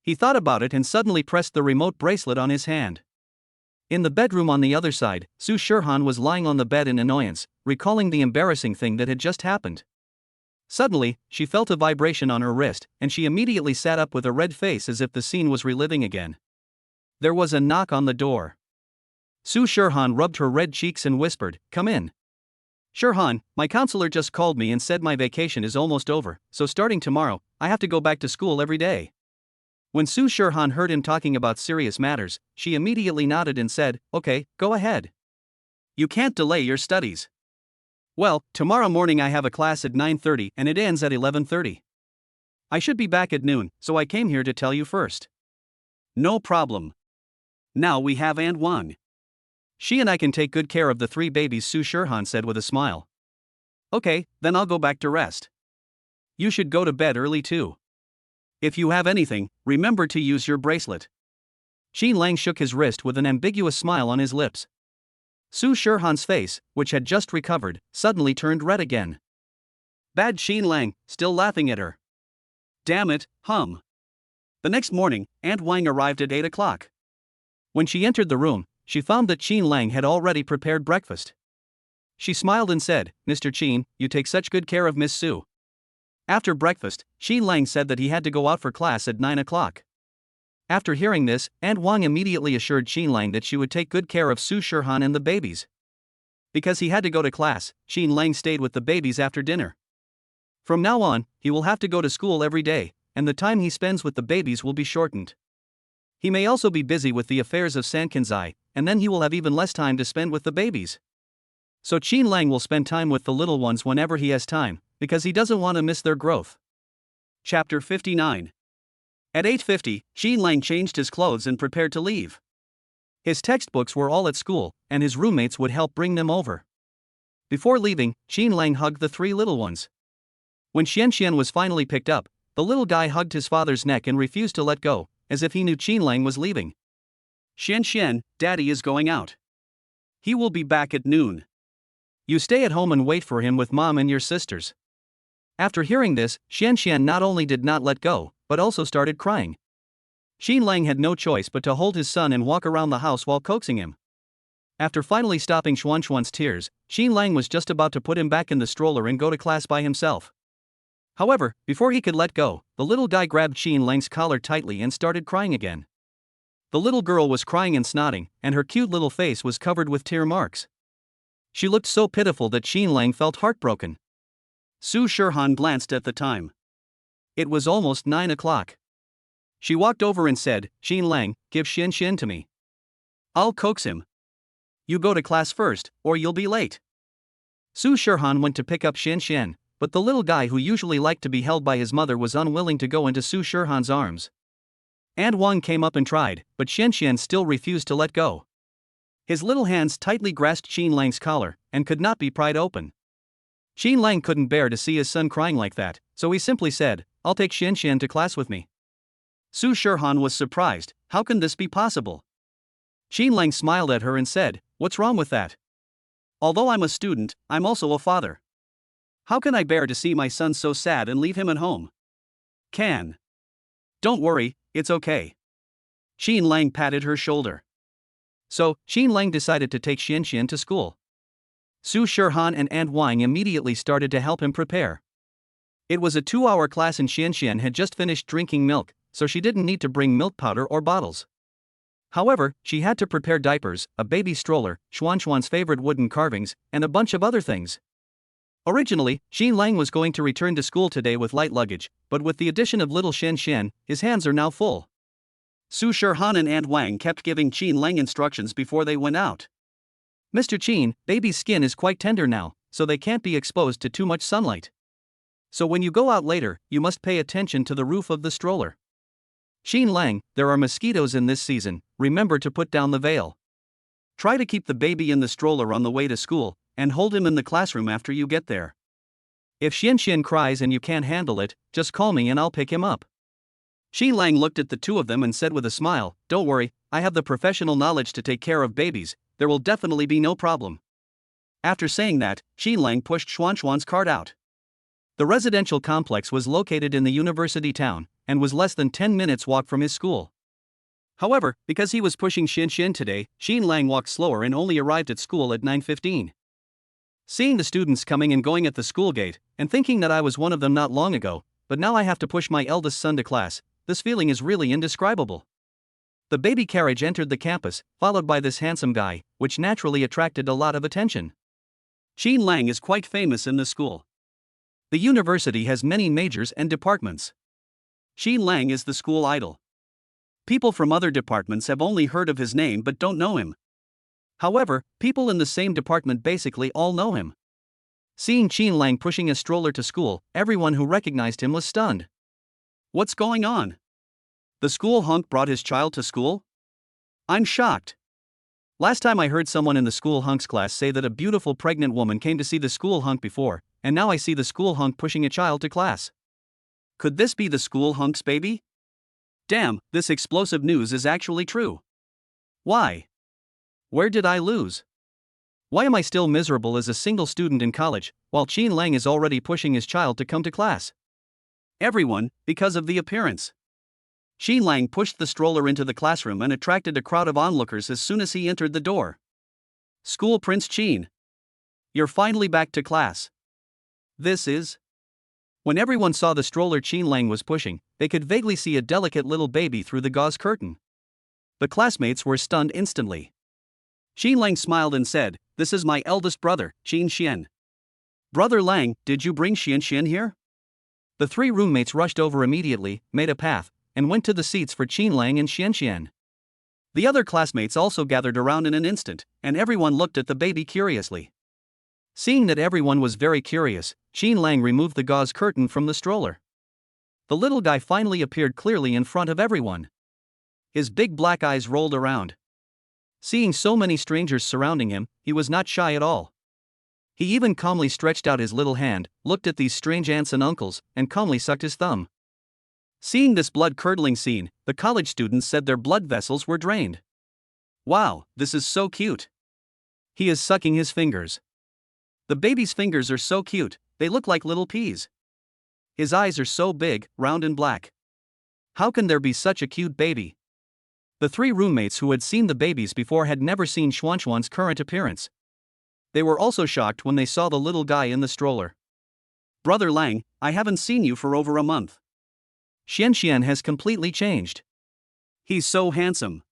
He thought about it and suddenly pressed the remote bracelet on his hand. In the bedroom on the other side, Su Shirhan was lying on the bed in annoyance, recalling the embarrassing thing that had just happened. Suddenly, she felt a vibration on her wrist, and she immediately sat up with a red face as if the scene was reliving again. There was a knock on the door. Su Shirhan rubbed her red cheeks and whispered, "Come in." "Shirhan, my counselor just called me and said my vacation is almost over, so starting tomorrow, I have to go back to school every day." When Su Shirhan heard him talking about serious matters, she immediately nodded and said, "Okay, go ahead. You can't delay your studies." "Well, tomorrow morning I have a class at 9:30 and it ends at 11:30. I should be back at noon, so I came here to tell you first." "No problem. Now we have Aunt Wang. She and I can take good care of the 3 babies," Su Shirhan said with a smile. "Okay, then I'll go back to rest. You should go to bed early too. If you have anything, remember to use your bracelet." Qin Lang shook his wrist with an ambiguous smile on his lips. Su Shirhan's face, which had just recovered, suddenly turned red again. Bad Qin Lang, still laughing at her. Damn it, hum. The next morning, Aunt Wang arrived at 8 o'clock. When she entered the room, she found that Qin Lang had already prepared breakfast. She smiled and said, "Mr. Qin, you take such good care of Miss Su." After breakfast, Qin Lang said that he had to go out for class at 9 o'clock. After hearing this, Aunt Wang immediately assured Qin Lang that she would take good care of Su Shirhan and the babies. Because he had to go to class, Qin Lang stayed with the babies after dinner. From now on, he will have to go to school every day, and the time he spends with the babies will be shortened. He may also be busy with the affairs of Sankanzai, and then he will have even less time to spend with the babies. So Qin Lang will spend time with the little ones whenever he has time, because he doesn't want to miss their growth. Chapter 59. At 8:50, Qin Lang changed his clothes and prepared to leave. His textbooks were all at school, and his roommates would help bring them over. Before leaving, Qin Lang hugged the three little ones. When Xian was finally picked up, the little guy hugged his father's neck and refused to let go, as if he knew Qin Lang was leaving. Xian, Daddy is going out. He will be back at noon. You stay at home and wait for him with Mom and your sisters. After hearing this, Xian not only did not let go, but also started crying. Qin Lang had no choice but to hold his son and walk around the house while coaxing him. After finally stopping Xuan's tears, Qin Lang was just about to put him back in the stroller and go to class by himself. However, before he could let go, the little guy grabbed Qin Lang's collar tightly and started crying again. The little girl was crying and snotting, and her cute little face was covered with tear marks. She looked so pitiful that Qin Lang felt heartbroken. Su Shirhan glanced at the time. It was almost 9 o'clock. She walked over and said, "Qin Lang, give Xian to me. I'll coax him. You go to class first, or you'll be late." Su Shirhan went to pick up Xian, but the little guy who usually liked to be held by his mother was unwilling to go into Su Shirhan's arms. And Wang came up and tried, but Xian still refused to let go. His little hands tightly grasped Qin Lang's collar, and could not be pried open. Qin Lang couldn't bear to see his son crying like that, so he simply said, "I'll take Xian to class with me." Su Shirhan was surprised. How can this be possible? Qin Lang smiled at her and said, "What's wrong with that? Although I'm a student, I'm also a father. How can I bear to see my son so sad and leave him at home? Don't worry, it's okay." Qin Lang patted her shoulder. So, Qin Lang decided to take Xian to school. Su Shirhan and Aunt Wang immediately started to help him prepare. It was a 2-hour class and Xian had just finished drinking milk, so she didn't need to bring milk powder or bottles. However, she had to prepare diapers, a baby stroller, Xuan's favorite wooden carvings, and a bunch of other things. Originally, Qin Lang was going to return to school today with light luggage, but with the addition of little Xian, his hands are now full. Su Shirhan and Aunt Wang kept giving Qin Lang instructions before they went out. "Mr. Qin, baby's skin is quite tender now, so they can't be exposed to too much sunlight. So when you go out later, you must pay attention to the roof of the stroller. Qin Lang, there are mosquitoes in this season, remember to put down the veil. Try to keep the baby in the stroller on the way to school, and hold him in the classroom after you get there. If Xian cries and you can't handle it, just call me and I'll pick him up." Qin Lang looked at the two of them and said with a smile, "Don't worry, I have the professional knowledge to take care of babies, there will definitely be no problem." After saying that, Qin Lang pushed Xuan's cart out. The residential complex was located in the university town, and was less than 10 minutes walk from his school. However, because he was pushing Xian today, Qin Lang walked slower and only arrived at school at 9:15. Seeing the students coming and going at the school gate, and thinking that I was one of them not long ago, but now I have to push my eldest son to class, this feeling is really indescribable. The baby carriage entered the campus, followed by this handsome guy, which naturally attracted a lot of attention. Qin Lang is quite famous in the school. The university has many majors and departments. Qin Lang is the school idol. People from other departments have only heard of his name but don't know him. However, people in the same department basically all know him. Seeing Qin Lang pushing a stroller to school, everyone who recognized him was stunned. What's going on? The school hunk brought his child to school? I'm shocked. Last time I heard someone in the school hunks class say that a beautiful pregnant woman came to see the school hunk before, and now I see the school hunk pushing a child to class. Could this be the school hunk's baby? Damn, this explosive news is actually true. Why? Where did I lose? Why am I still miserable as a single student in college, while Qin Lang is already pushing his child to come to class? Everyone, because of the appearance. Qin Lang pushed the stroller into the classroom and attracted a crowd of onlookers as soon as he entered the door. School Prince Qin. You're finally back to class. This is... When everyone saw the stroller Qin Lang was pushing, they could vaguely see a delicate little baby through the gauze curtain. The classmates were stunned instantly. Qin Lang smiled and said, "This is my eldest brother, Xian. Brother Lang, did you bring Xian here?" The three roommates rushed over immediately, made a path, and went to the seats for Qin Lang and Xian. The other classmates also gathered around in an instant, and everyone looked at the baby curiously. Seeing that everyone was very curious, Qin Lang removed the gauze curtain from the stroller. The little guy finally appeared clearly in front of everyone. His big black eyes rolled around. Seeing so many strangers surrounding him, he was not shy at all. He even calmly stretched out his little hand, looked at these strange aunts and uncles, and calmly sucked his thumb. Seeing this blood-curdling scene, the college students said their blood vessels were drained. Wow, this is so cute. He is sucking his fingers. The baby's fingers are so cute, they look like little peas. His eyes are so big, round and black. How can there be such a cute baby? The three roommates who had seen the babies before had never seen Xuanxuan's current appearance. They were also shocked when they saw the little guy in the stroller. Brother Lang, I haven't seen you for over a month. Xianxian has completely changed. He's so handsome.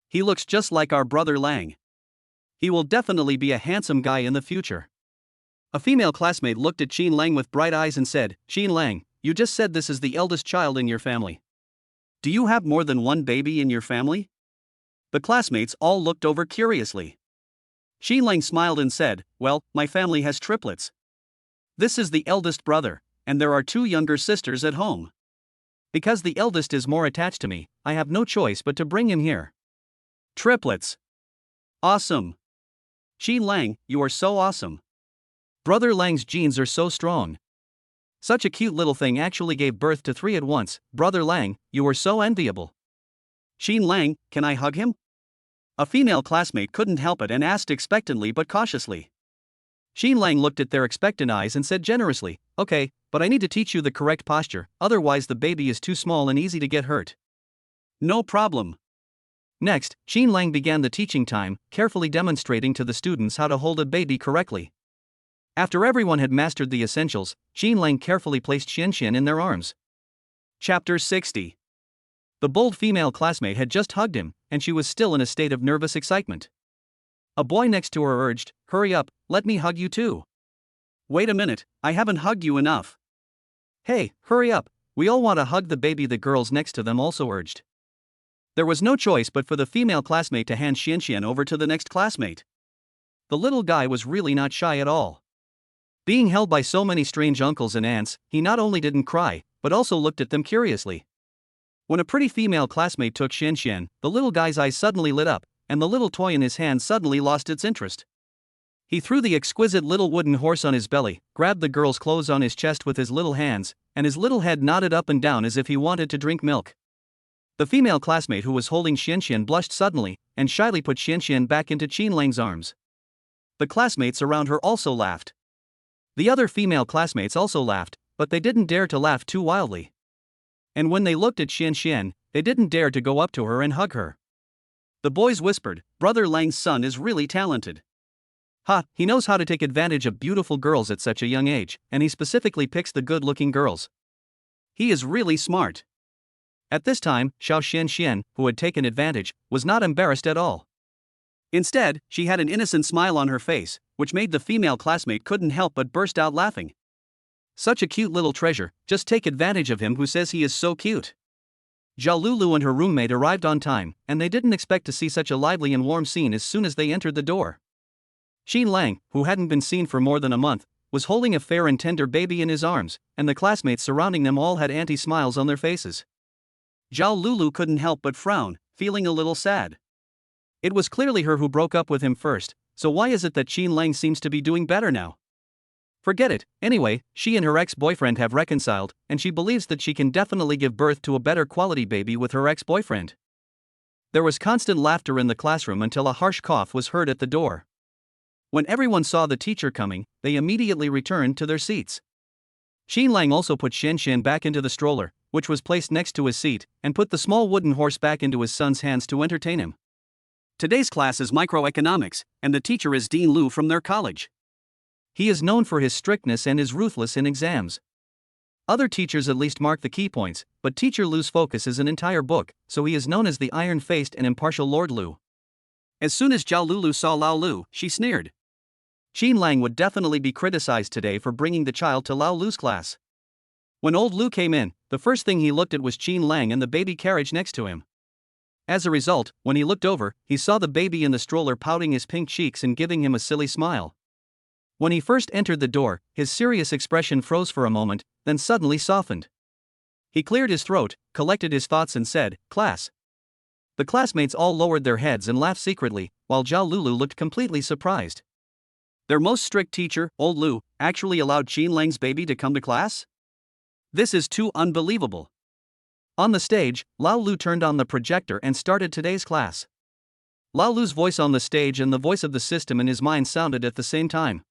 He looks just like our brother Lang. He will definitely be a handsome guy in the future. A female classmate looked at Qin Lang with bright eyes and said, Qin Lang, you just said this is the eldest child in your family. Do you have more than one baby in your family? The classmates all looked over curiously. Qin Lang smiled and said, well, my family has triplets. This is the eldest brother, and there are 2 younger sisters at home. Because the eldest is more attached to me, I have no choice but to bring him here. Triplets. Awesome. Qin Lang, you are so awesome. Brother Lang's genes are so strong. Such a cute little thing actually gave birth to 3 at once. Brother Lang, you are so enviable. Qin Lang, can I hug him? A female classmate couldn't help it and asked expectantly but cautiously. Qin Lang looked at their expectant eyes and said generously, okay, but I need to teach you the correct posture, otherwise the baby is too small and easy to get hurt. No problem. Next, Qin Lang began the teaching time, carefully demonstrating to the students how to hold a baby correctly. After everyone had mastered the essentials, Qin Lang carefully placed Xianxian in their arms. Chapter 60. The bold female classmate had just hugged him, and she was still in a state of nervous excitement. A boy next to her urged, hurry up, let me hug you too. Wait a minute, I haven't hugged you enough. Hey, hurry up, we all want to hug the baby, the girls next to them also urged. There was no choice but for the female classmate to hand Xianxian over to the next classmate. The little guy was really not shy at all. Being held by so many strange uncles and aunts, he not only didn't cry, but also looked at them curiously. When a pretty female classmate took Xianxian, the little guy's eyes suddenly lit up, and the little toy in his hand suddenly lost its interest. He threw the exquisite little wooden horse on his belly, grabbed the girl's clothes on his chest with his little hands, and his little head nodded up and down as if he wanted to drink milk. The female classmate who was holding Xianxian blushed suddenly, and shyly put Xianxian back into Qin Lang's arms. The classmates around her also laughed. The other female classmates also laughed, but they didn't dare to laugh too wildly. And when they looked at Xianxian, they didn't dare to go up to her and hug her. The boys whispered, Brother Lang's son is really talented. Ha, he knows how to take advantage of beautiful girls at such a young age, and he specifically picks the good-looking girls. He is really smart. At this time, Xiao Xianxian, who had taken advantage, was not embarrassed at all. Instead, she had an innocent smile on her face, which made the female classmate couldn't help but burst out laughing. Such a cute little treasure, just take advantage of him who says he is so cute. Zhao Lulu and her roommate arrived on time, and they didn't expect to see such a lively and warm scene as soon as they entered the door. Qin Lang, who hadn't been seen for more than a month, was holding a fair and tender baby in his arms, and the classmates surrounding them all had anti-smiles on their faces. Zhao Lulu couldn't help but frown, feeling a little sad. It was clearly her who broke up with him first, so why is it that Qin Lang seems to be doing better now? Forget it, anyway, she and her ex-boyfriend have reconciled, and she believes that she can definitely give birth to a better quality baby with her ex-boyfriend. There was constant laughter in the classroom until a harsh cough was heard at the door. When everyone saw the teacher coming, they immediately returned to their seats. Qin Lang also put Xianxian back into the stroller, which was placed next to his seat, and put the small wooden horse back into his son's hands to entertain him. Today's class is microeconomics, and the teacher is Dean Lu from their college. He is known for his strictness and is ruthless in exams. Other teachers at least mark the key points, but Teacher Lu's focus is an entire book, so he is known as the iron-faced and impartial Lord Lu. As soon as Zhao Lulu saw Lao Lu, she sneered. Qin Lang would definitely be criticized today for bringing the child to Lao Lu's class. When old Lu came in, the first thing he looked at was Qin Lang and the baby carriage next to him. As a result, when he looked over, he saw the baby in the stroller pouting his pink cheeks and giving him a silly smile. When he first entered the door, his serious expression froze for a moment, then suddenly softened. He cleared his throat, collected his thoughts and said, "Class. The classmates all lowered their heads and laughed secretly, while Zhao Lulu looked completely surprised. Their most strict teacher, Old Lu, actually allowed Qin Lang's baby to come to class? This is too unbelievable. On the stage, Lao Lu turned on the projector and started today's class. Lao Lu's voice on the stage and the voice of the system in his mind sounded at the same time.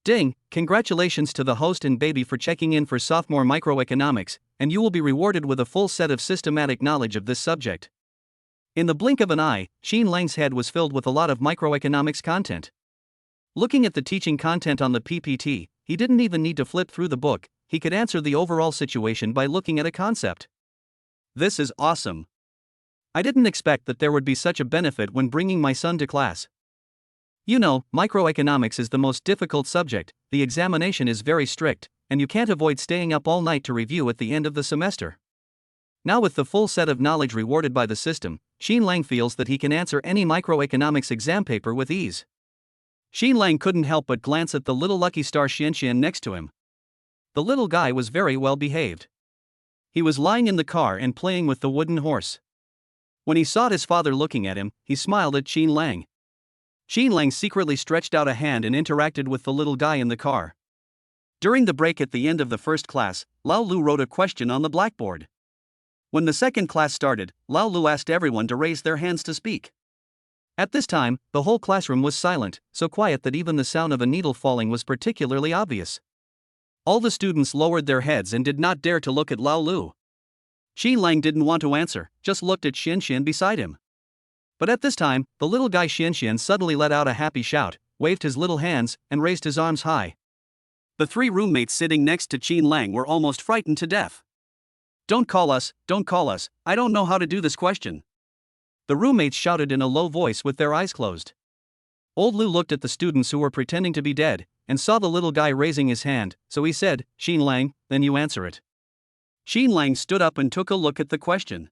Ding, congratulations to the host and baby for checking in for sophomore microeconomics, and you will be rewarded with a full set of systematic knowledge of this subject. In the blink of an eye, Qin Lang's head was filled with a lot of microeconomics content. Looking at the teaching content on the PPT, he didn't even need to flip through the book, he could answer the overall situation by looking at a concept. This is awesome. I didn't expect that there would be such a benefit when bringing my son to class. You know, microeconomics is the most difficult subject, the examination is very strict, and you can't avoid staying up all night to review at the end of the semester. Now with the full set of knowledge rewarded by the system, Qin Lang feels that he can answer any microeconomics exam paper with ease. Qin Lang couldn't help but glance at the little lucky star Xianxian next to him. The little guy was very well behaved. He was lying in the car and playing with the wooden horse. When he saw his father looking at him, he smiled at Qin Lang. Qin Lang secretly stretched out a hand and interacted with the little guy in the car. During the break at the end of the first class, Lao Lu wrote a question on the blackboard. When the second class started, Lao Lu asked everyone to raise their hands to speak. At this time, the whole classroom was silent, so quiet that even the sound of a needle falling was particularly obvious. All the students lowered their heads and did not dare to look at Lao Lu. Qin Lang didn't want to answer, just looked at Xianxian beside him. But at this time, the little guy Xianxian suddenly let out a happy shout, waved his little hands, and raised his arms high. The three roommates sitting next to Qin Lang were almost frightened to death. Don't call us, I don't know how to do this question. The roommates shouted in a low voice with their eyes closed. Old Lu looked at the students who were pretending to be dead, and saw the little guy raising his hand, so he said, Qin Lang, then you answer it. Qin Lang stood up and took a look at the question.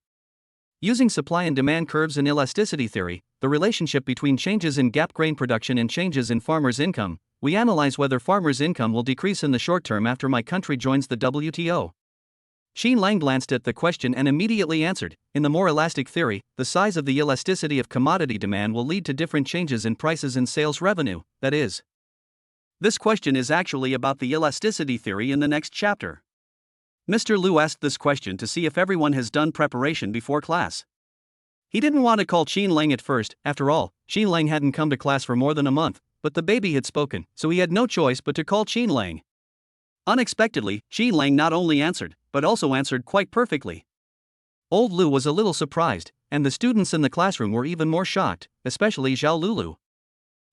Using supply and demand curves and elasticity theory, the relationship between changes in gap grain production and changes in farmers' income, we analyze whether farmers' income will decrease in the short term after my country joins the WTO. Qin Lang glanced at the question and immediately answered, in the more elastic theory, the size of the elasticity of commodity demand will lead to different changes in prices and sales revenue, that is. This question is actually about the elasticity theory in the next chapter. Mr. Lu asked this question to see if everyone has done preparation before class. He didn't want to call Qin Lang at first, after all, Qin Lang hadn't come to class for more than a month, but the baby had spoken, so he had no choice but to call Qin Lang. Unexpectedly, Qin Lang not only answered, but also answered quite perfectly. Old Lu was a little surprised, and the students in the classroom were even more shocked, especially Zhao Lulu.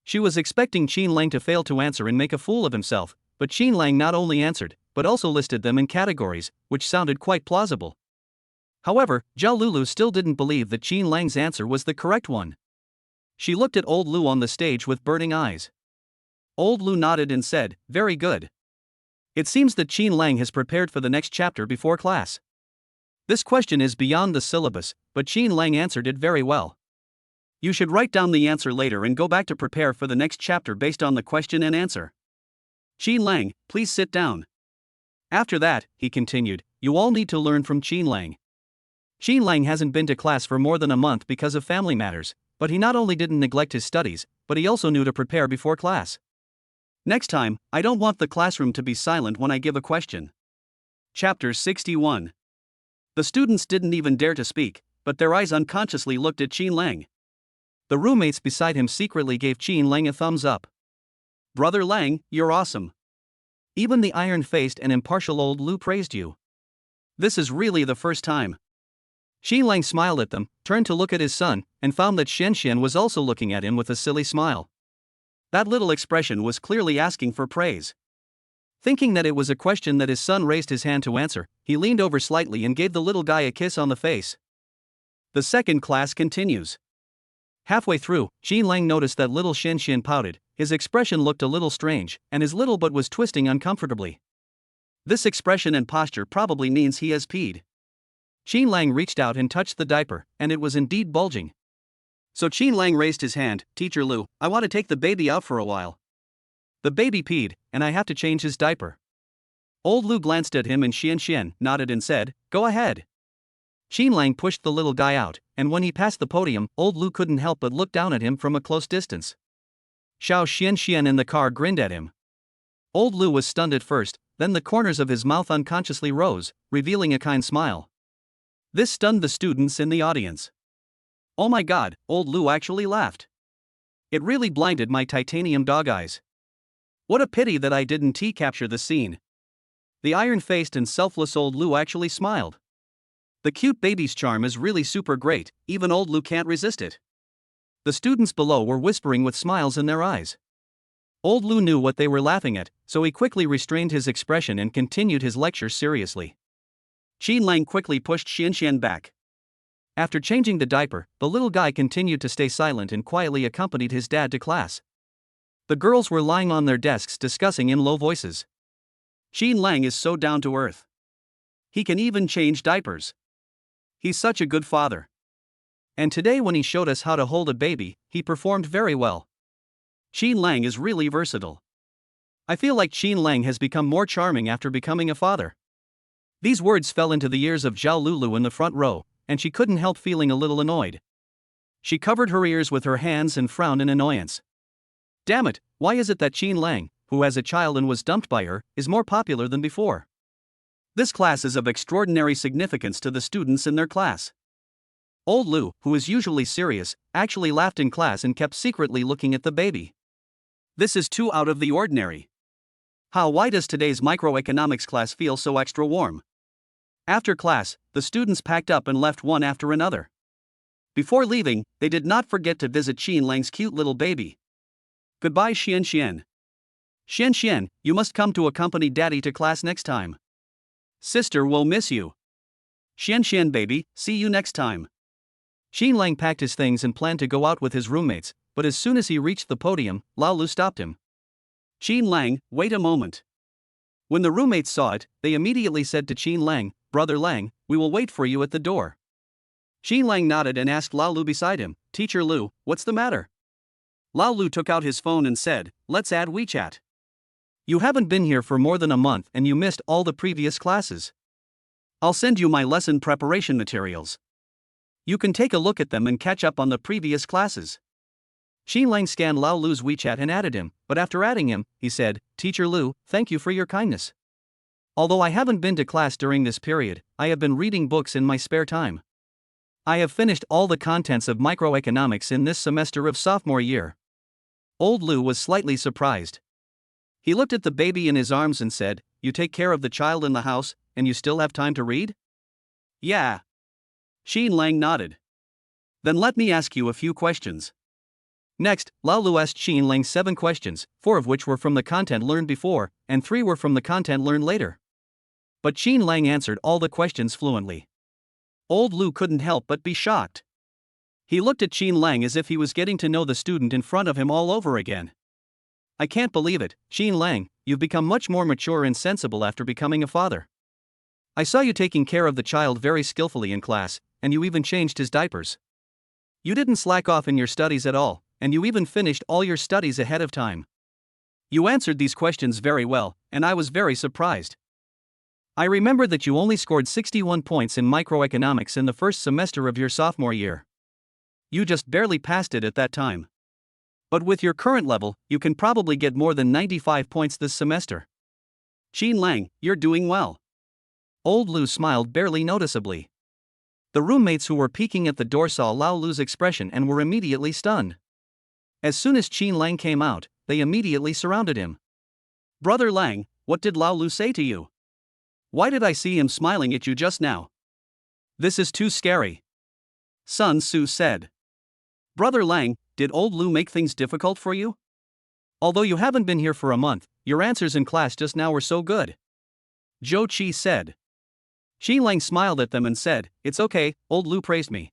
She was expecting Qin Lang to fail to answer and make a fool of himself, but Qin Lang not only answered, but also listed them in categories, which sounded quite plausible. However, Zhao Lulu still didn't believe that Qin Lang's answer was the correct one. She looked at Old Lu on the stage with burning eyes. Old Lu nodded and said, very good. It seems that Qin Lang has prepared for the next chapter before class. This question is beyond the syllabus, but Qin Lang answered it very well. You should write down the answer later and go back to prepare for the next chapter based on the question and answer. Qin Lang, please sit down. After that, he continued, you all need to learn from Qin Lang. Qin Lang hasn't been to class for more than a month because of family matters, but he not only didn't neglect his studies, but he also knew to prepare before class. Next time, I don't want the classroom to be silent when I give a question. Chapter 61. The students didn't even dare to speak, but their eyes unconsciously looked at Qin Lang. The roommates beside him secretly gave Qin Lang a thumbs up. Brother Lang, you're awesome. Even the iron-faced and impartial Old Lu praised you. This is really the first time. Qin Lang smiled at them, turned to look at his son, and found that Xianxian was also looking at him with a silly smile. That little expression was clearly asking for praise. Thinking that it was a question that his son raised his hand to answer, he leaned over slightly and gave the little guy a kiss on the face. The second class continues. Halfway through, Qin Lang noticed that little Xianxian pouted, his expression looked a little strange, and his little butt was twisting uncomfortably. This expression and posture probably means he has peed. Qin Lang reached out and touched the diaper, and it was indeed bulging. So Qin Lang raised his hand, Teacher Lu, I want to take the baby out for a while. The baby peed, and I have to change his diaper. Old Lu glanced at him and Xianxian nodded and said, go ahead. Qin Lang pushed the little guy out, and when he passed the podium, old Lu couldn't help but look down at him from a close distance. Xiao Xianxian in the car grinned at him. Old Lu was stunned at first, then the corners of his mouth unconsciously rose, revealing a kind smile. This stunned the students in the audience. Oh my god, old Lu actually laughed. It really blinded my titanium dog eyes. What a pity that I didn't capture the scene. The iron-faced and selfless old Lu actually smiled. The cute baby's charm is really super great, even old Lu can't resist it. The students below were whispering with smiles in their eyes. Old Lu knew what they were laughing at, so he quickly restrained his expression and continued his lecture seriously. Qin Lang quickly pushed Xianxian back. After changing the diaper, the little guy continued to stay silent and quietly accompanied his dad to class. The girls were lying on their desks discussing in low voices. Qin Lang is so down to earth. He can even change diapers. He's such a good father. And today when he showed us how to hold a baby, he performed very well. Qin Lang is really versatile. I feel like Qin Lang has become more charming after becoming a father. These words fell into the ears of Zhao Lulu in the front row, and she couldn't help feeling a little annoyed. She covered her ears with her hands and frowned in annoyance. Damn it, why is it that Qin Lang, who has a child and was dumped by her, is more popular than before? This class is of extraordinary significance to the students in their class. Old Lu, who is usually serious, actually laughed in class and kept secretly looking at the baby. This is too out of the ordinary. Why does today's microeconomics class feel so extra warm? After class, the students packed up and left one after another. Before leaving, they did not forget to visit Qin Lang's cute little baby. Goodbye, Xianxian. Xianxian, you must come to accompany daddy to class next time. Sister will miss you. Xianxian baby, see you next time. Qin Lang packed his things and planned to go out with his roommates, but as soon as he reached the podium, Lao Lu stopped him. Qin Lang, wait a moment. When the roommates saw it, they immediately said to Qin Lang, Brother Lang, we will wait for you at the door. Qin Lang nodded and asked Lao Lu beside him, Teacher Lu, what's the matter? Lao Lu took out his phone and said, let's add WeChat. You haven't been here for more than a month and you missed all the previous classes. I'll send you my lesson preparation materials. You can take a look at them and catch up on the previous classes. Qin Lang scanned Lao Lu's WeChat and added him, but after adding him, he said, Teacher Lu, thank you for your kindness. Although I haven't been to class during this period, I have been reading books in my spare time. I have finished all the contents of microeconomics in this semester of sophomore year. Old Lu was slightly surprised. He looked at the baby in his arms and said, You take care of the child in the house, and you still have time to read? Yeah. Qin Lang nodded. Then let me ask you a few questions. Next, Lao Lu asked Qin Lang 7 questions, 4 of which were from the content learned before, and 3 were from the content learned later. But Qin Lang answered all the questions fluently. Old Lu couldn't help but be shocked. He looked at Qin Lang as if he was getting to know the student in front of him all over again. I can't believe it, Qin Lang, you've become much more mature and sensible after becoming a father. I saw you taking care of the child very skillfully in class, and you even changed his diapers. You didn't slack off in your studies at all, and you even finished all your studies ahead of time. You answered these questions very well, and I was very surprised. I remember that you only scored 61 points in microeconomics in the first semester of your sophomore year. You just barely passed it at that time. But with your current level, you can probably get more than 95 points this semester. Qin Lang, you're doing well. Old Lu smiled barely noticeably. The roommates who were peeking at the door saw Lao Lu's expression and were immediately stunned. As soon as Qin Lang came out, they immediately surrounded him. Brother Lang, what did Lao Lu say to you? Why did I see him smiling at you just now? This is too scary. Sun Tzu said. Brother Lang, did old Lu make things difficult for you? Although you haven't been here for a month, your answers in class just now were so good. Zhou Qi said. Qin Lang smiled at them and said, It's okay, old Lu praised me.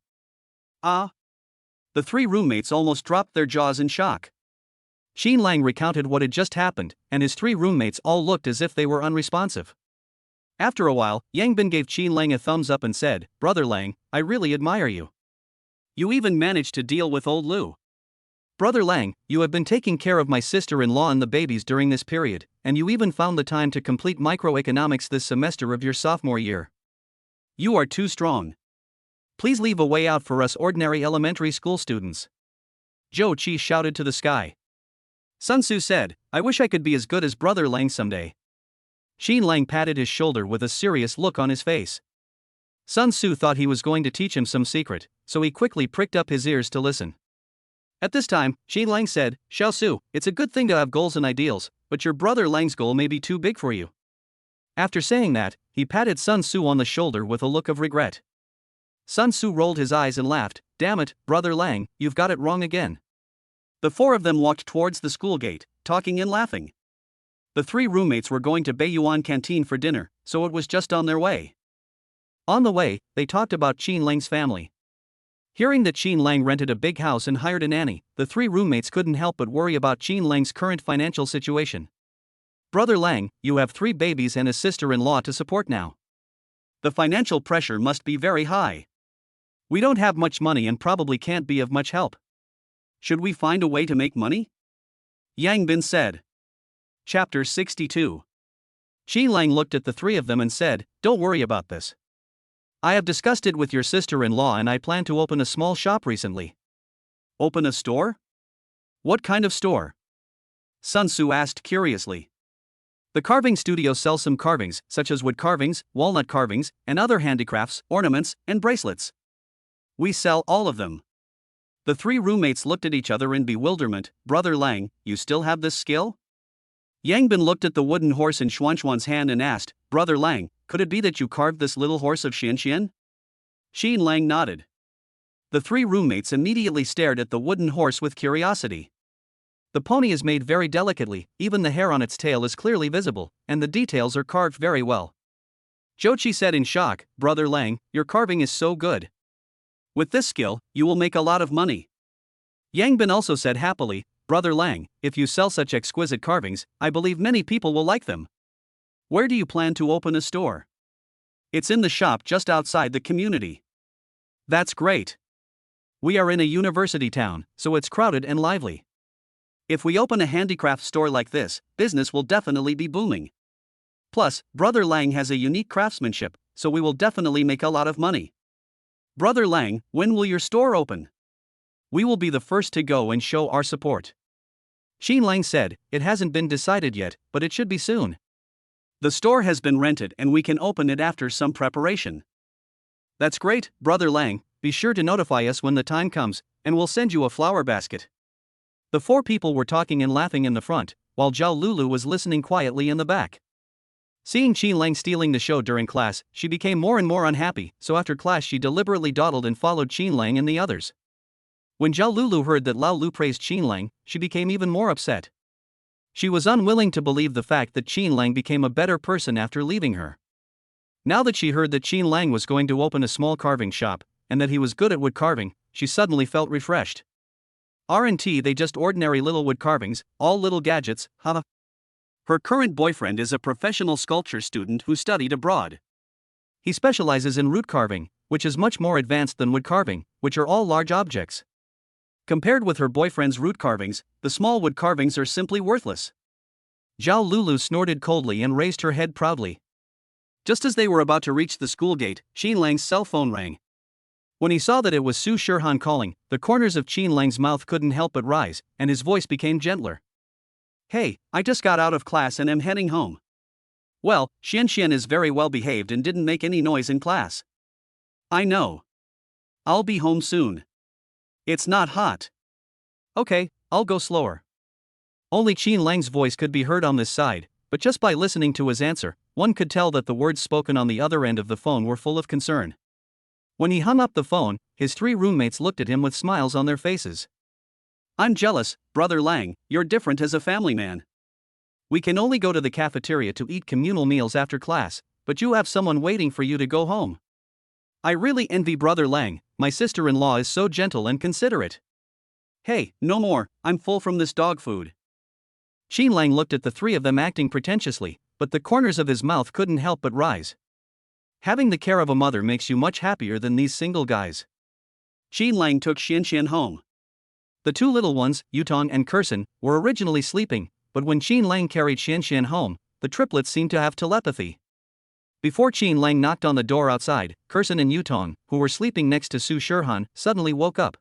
Ah. The 3 roommates almost dropped their jaws in shock. Qin Lang recounted what had just happened, and his 3 roommates all looked as if they were unresponsive. After a while, Yang Bin gave Qin Lang a thumbs up and said, Brother Lang, I really admire you. You even managed to deal with old Lu. Brother Lang, you have been taking care of my sister-in-law and the babies during this period, and you even found the time to complete microeconomics this semester of your sophomore year. You are too strong. Please leave a way out for us ordinary elementary school students. Zhou Qi shouted to the sky. Sun Tzu said, I wish I could be as good as Brother Lang someday. Qin Lang patted his shoulder with a serious look on his face. Sun Tzu thought he was going to teach him some secret, so he quickly pricked up his ears to listen. At this time, Qin Lang said, Xiao Su, it's a good thing to have goals and ideals, but your Brother Lang's goal may be too big for you. After saying that, he patted Sun Tzu on the shoulder with a look of regret. Sun Tzu rolled his eyes and laughed, Damn it, Brother Lang, you've got it wrong again. The four of them walked towards the school gate, talking and laughing. The three roommates were going to Beiyuan Canteen for dinner, so it was just on their way. On the way, they talked about Qin Lang's family. Hearing that Qin Lang rented a big house and hired a nanny, the three roommates couldn't help but worry about Qin Lang's current financial situation. Brother Lang, you have 3 babies and a sister-in-law to support now. The financial pressure must be very high. We don't have much money and probably can't be of much help. Should we find a way to make money? Yang Bin said. Chapter 62. Qin Lang looked at the three of them and said, Don't worry about this. I have discussed it with your sister-in-law and I plan to open a small shop recently. Open a store? What kind of store? Sun Tzu asked curiously. The carving studio sells some carvings, such as wood carvings, walnut carvings, and other handicrafts, ornaments, and bracelets. We sell all of them. The three roommates looked at each other in bewilderment. Brother Lang, you still have this skill? Yang Bin looked at the wooden horse in Xuanxuan's hand and asked, Brother Lang, could it be that you carved this little horse of Xianxian? Qin Lang nodded. The three roommates immediately stared at the wooden horse with curiosity. The pony is made very delicately, even the hair on its tail is clearly visible, and the details are carved very well. Zhou Qi said in shock, Brother Lang, your carving is so good. With this skill, you will make a lot of money. Yang Bin also said happily, Brother Lang, if you sell such exquisite carvings, I believe many people will like them. Where do you plan to open a store? It's in the shop just outside the community. That's great. We are in a university town, so it's crowded and lively. If we open a handicraft store like this, business will definitely be booming. Plus, Brother Lang has a unique craftsmanship, so we will definitely make a lot of money. Brother Lang, when will your store open? We will be the first to go and show our support. Qin Lang said, It hasn't been decided yet, but it should be soon. The store has been rented and we can open it after some preparation. That's great, Brother Lang, be sure to notify us when the time comes, and we'll send you a flower basket. The four people were talking and laughing in the front, while Zhao Lulu was listening quietly in the back. Seeing Qin Lang stealing the show during class, she became more and more unhappy, so after class she deliberately dawdled and followed Qin Lang and the others. When Zhao Lulu heard that Lao Lu praised Qin Lang, she became even more upset. She was unwilling to believe the fact that Qin Lang became a better person after leaving her. Now that she heard that Qin Lang was going to open a small carving shop, and that he was good at wood carving, she suddenly felt refreshed. Aren't they just ordinary little wood carvings, all little gadgets, huh? Her current boyfriend is a professional sculpture student who studied abroad. He specializes in root carving, which is much more advanced than wood carving, which are all large objects. Compared with her boyfriend's root carvings, the small wood carvings are simply worthless. Zhao Lulu snorted coldly and raised her head proudly. Just as they were about to reach the school gate, Qin Lang's cell phone rang. When he saw that it was Su Shirhan calling, the corners of Qin Lang's mouth couldn't help but rise, and his voice became gentler. Hey, I just got out of class and am heading home. Well, Xianxian is very well behaved and didn't make any noise in class. I know. I'll be home soon. It's not hot. Okay, I'll go slower. Only Qin Lang's voice could be heard on this side, but just by listening to his answer, one could tell that the words spoken on the other end of the phone were full of concern. When he hung up the phone, his three roommates looked at him with smiles on their faces. I'm jealous, Brother Lang, you're different as a family man. We can only go to the cafeteria to eat communal meals after class, but you have someone waiting for you to go home. I really envy Brother Lang, my sister-in-law is so gentle and considerate. Hey, no more, I'm full from this dog food. Qin Lang looked at the three of them acting pretentiously, but the corners of his mouth couldn't help but rise. Having the care of a mother makes you much happier than these single guys. Qin Lang took Xianxian home. The two little ones, Yutong and Kursen, were originally sleeping, but when Qin Lang carried Xianxian home, the triplets seemed to have telepathy. Before Qin Lang knocked on the door outside, Kursin and Yutong, who were sleeping next to Su Shirhan, suddenly woke up.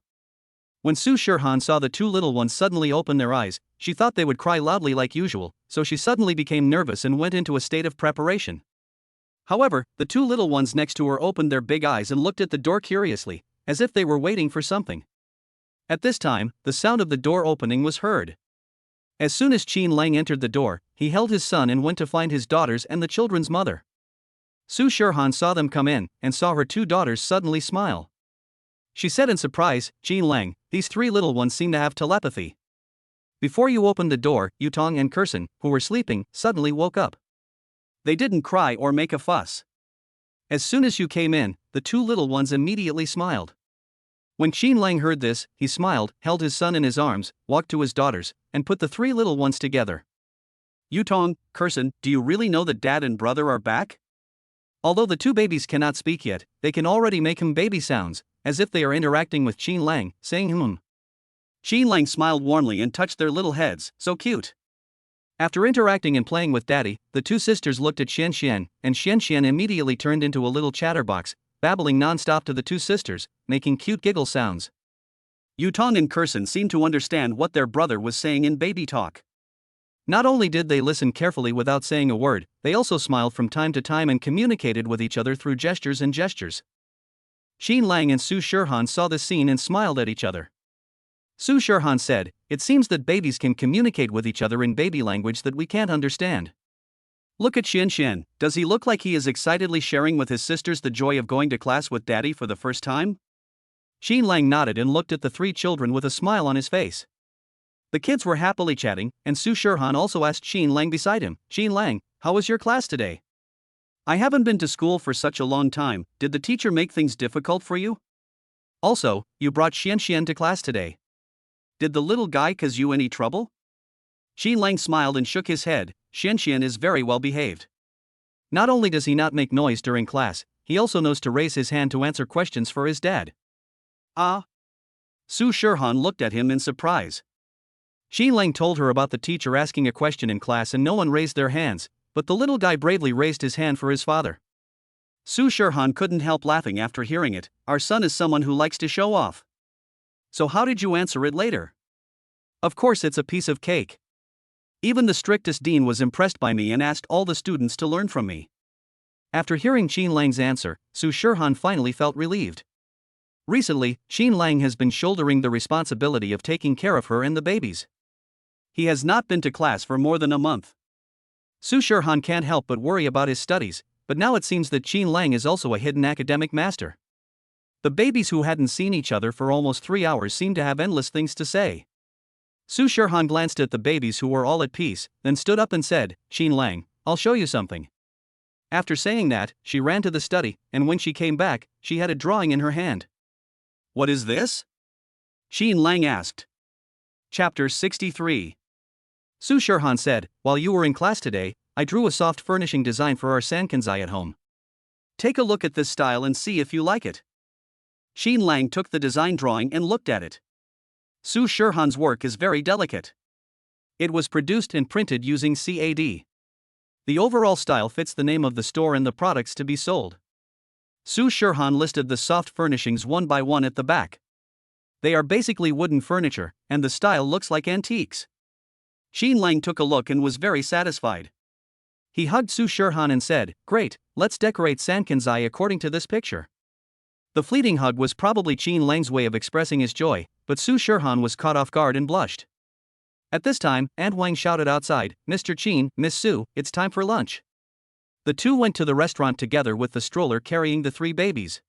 When Su Shirhan saw the two little ones suddenly open their eyes, she thought they would cry loudly like usual, so she suddenly became nervous and went into a state of preparation. However, the two little ones next to her opened their big eyes and looked at the door curiously, as if they were waiting for something. At this time, the sound of the door opening was heard. As soon as Qin Lang entered the door, he held his son and went to find his daughters and the children's mother. Su Shirhan saw them come in, and saw her two daughters suddenly smile. She said in surprise, "Qin Lang, these three little ones seem to have telepathy. Before you opened the door, Yutong and Kursin, who were sleeping, suddenly woke up. They didn't cry or make a fuss. As soon as you came in, the two little ones immediately smiled." When Qin Lang heard this, he smiled, held his son in his arms, walked to his daughters, and put the three little ones together. "Yutong, Kursin, do you really know that dad and brother are back?" Although the two babies cannot speak yet, they can already make baby sounds, as if they are interacting with Qin Lang, saying Qin Lang smiled warmly and touched their little heads, "So cute." After interacting and playing with Daddy, the two sisters looked at Xian, and Xian immediately turned into a little chatterbox, babbling non-stop to the two sisters, making cute giggle sounds. Yutong and Kursin seemed to understand what their brother was saying in baby talk. Not only did they listen carefully without saying a word, they also smiled from time to time and communicated with each other through gestures and gestures. Qin Lang and Su Shirhan saw this scene and smiled at each other. Su Shirhan said, "It seems that babies can communicate with each other in baby language that we can't understand. Look at Xian. Does he look like he is excitedly sharing with his sisters the joy of going to class with Daddy for the first time?" Qin Lang nodded and looked at the three children with a smile on his face. The kids were happily chatting, and Su Shirhan also asked Qin Lang beside him, "Qin Lang, how was your class today?" "I haven't been to school for such a long time. Did the teacher make things difficult for you?" "Also, you brought Xian to class today. Did the little guy cause you any trouble?" Qin Lang smiled and shook his head. Xian is very well behaved. Not only does he not make noise during class, he also knows to raise his hand to answer questions for his dad. Ah. Su Shirhan looked at him in surprise. Qin Lang told her about the teacher asking a question in class and no one raised their hands, but the little guy bravely raised his hand for his father. Su Shirhan couldn't help laughing after hearing it. "Our son is someone who likes to show off. So how did you answer it later?" "Of course it's a piece of cake. Even the strictest dean was impressed by me and asked all the students to learn from me." After hearing Qin Lang's answer, Su Shirhan finally felt relieved. Recently, Qin Lang has been shouldering the responsibility of taking care of her and the babies. He has not been to class for more than a month. Su Shirhan can't help but worry about his studies, but now it seems that Qin Lang is also a hidden academic master. The babies who hadn't seen each other for almost 3 hours seemed to have endless things to say. Su Shirhan glanced at the babies who were all at peace, then stood up and said, "Qin Lang, I'll show you something." After saying that, she ran to the study, and when she came back, she had a drawing in her hand. "What is this?" Qin Lang asked. Chapter 63. Su Shirhan said, "While you were in class today, I drew a soft furnishing design for our Sankanzai at home. Take a look at this style and see if you like it." Qin Lang took the design drawing and looked at it. Su Shirhan's work is very delicate. It was produced and printed using CAD. The overall style fits the name of the store and the products to be sold. Su Shirhan listed the soft furnishings one by one at the back. They are basically wooden furniture, and the style looks like antiques. Qin Lang took a look and was very satisfied. He hugged Su Shirhan and said, "Great, let's decorate Sankanzai according to this picture." The fleeting hug was probably Qin Lang's way of expressing his joy, but Su Shirhan was caught off guard and blushed. At this time, Aunt Wang shouted outside, "Mr. Qin, Miss Su, it's time for lunch." The two went to the restaurant together with the stroller carrying the 3 babies.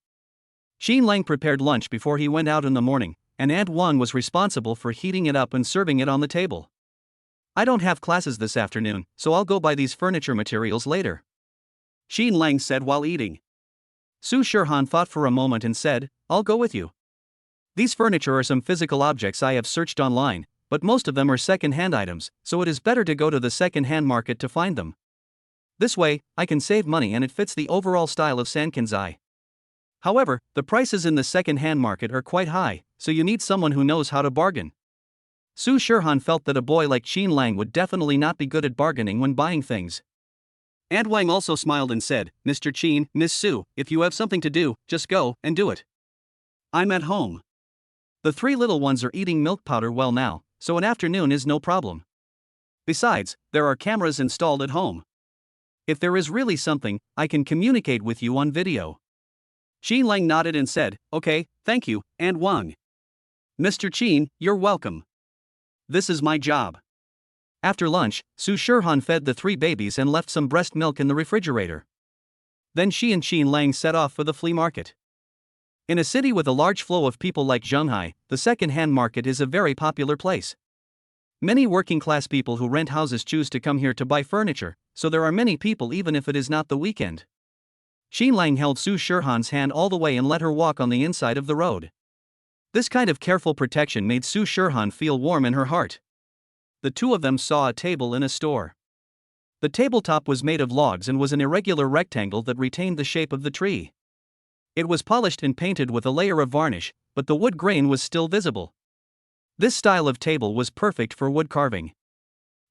Qin Lang prepared lunch before he went out in the morning, and Aunt Wang was responsible for heating it up and serving it on the table. "I don't have classes this afternoon, so I'll go buy these furniture materials later," Qin Lang said while eating. Su Shirhan thought for a moment and said, "I'll go with you. These furniture are some physical objects I have searched online, but most of them are second-hand items, so it is better to go to the second-hand market to find them. This way, I can save money and it fits the overall style of Sankanzai. However, the prices in the second-hand market are quite high, so you need someone who knows how to bargain." Su Shirhan felt that a boy like Qin Lang would definitely not be good at bargaining when buying things. And Wang also smiled and said, Mr. Qin, Miss Su, if you have something to do, just go and do it. I'm at home. The three little ones are eating milk powder well now, so an afternoon is no problem. Besides, there are cameras installed at home. If there is really something, I can communicate with you on video. Qin Lang nodded and said, okay, thank you, and Wang. Mr. Qin, you're welcome. This is my job. After lunch, Su Shirhan fed the three babies and left some breast milk in the refrigerator. Then she and Qin Lang set off for the flea market. In a city with a large flow of people like Shanghai, the second-hand market is a very popular place. Many working-class people who rent houses choose to come here to buy furniture, so there are many people even if it is not the weekend. Qin Lang held Su Shirhan's hand all the way and let her walk on the inside of the road. This kind of careful protection made Su Shirhan feel warm in her heart. The two of them saw a table in a store. The tabletop was made of logs and was an irregular rectangle that retained the shape of the tree. It was polished and painted with a layer of varnish, but the wood grain was still visible. This style of table was perfect for wood carving.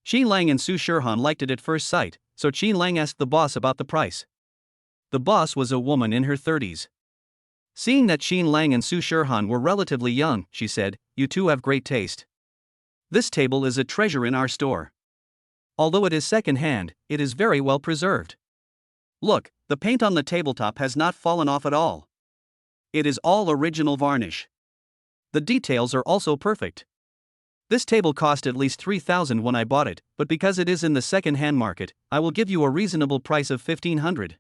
Qin Lang and Su Shirhan liked it at first sight, so Qin Lang asked the boss about the price. The boss was a woman in her 30s. Seeing that Qin Lang and Su Shirhan were relatively young, she said, you two have great taste. This table is a treasure in our store. Although it is second-hand, it is very well preserved. Look, the paint on the tabletop has not fallen off at all. It is all original varnish. The details are also perfect. This table cost at least 3,000 when I bought it, but because it is in the second-hand market, I will give you a reasonable price of 1,500.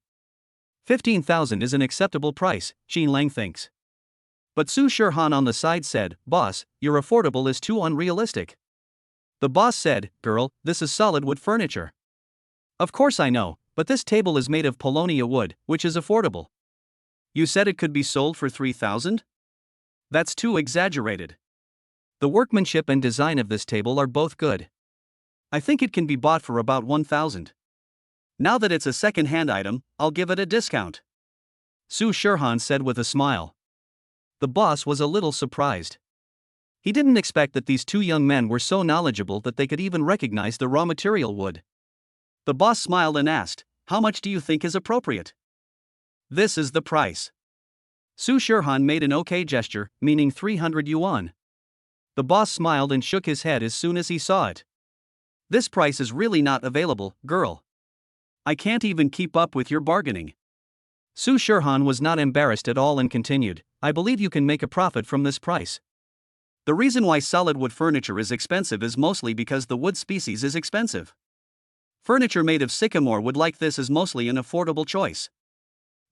15,000 is an acceptable price, Qin Lang thinks. But Su Shirhan on the side said, boss, your affordable is too unrealistic. The boss said, girl, this is solid wood furniture. Of course I know, but this table is made of paulownia wood, which is affordable. You said it could be sold for 3,000? That's too exaggerated. The workmanship and design of this table are both good. I think it can be bought for about 1,000. Now that it's a second-hand item, I'll give it a discount. Su Shirhan said with a smile. The boss was a little surprised. He didn't expect that these two young men were so knowledgeable that they could even recognize the raw material wood. The boss smiled and asked, how much do you think is appropriate? This is the price. Su Shirhan made an okay gesture, meaning 300 yuan. The boss smiled and shook his head as soon as he saw it. This price is really not available, girl. I can't even keep up with your bargaining. Su Shirhan was not embarrassed at all and continued, I believe you can make a profit from this price. The reason why solid wood furniture is expensive is mostly because the wood species is expensive. Furniture made of sycamore wood like this is mostly an affordable choice.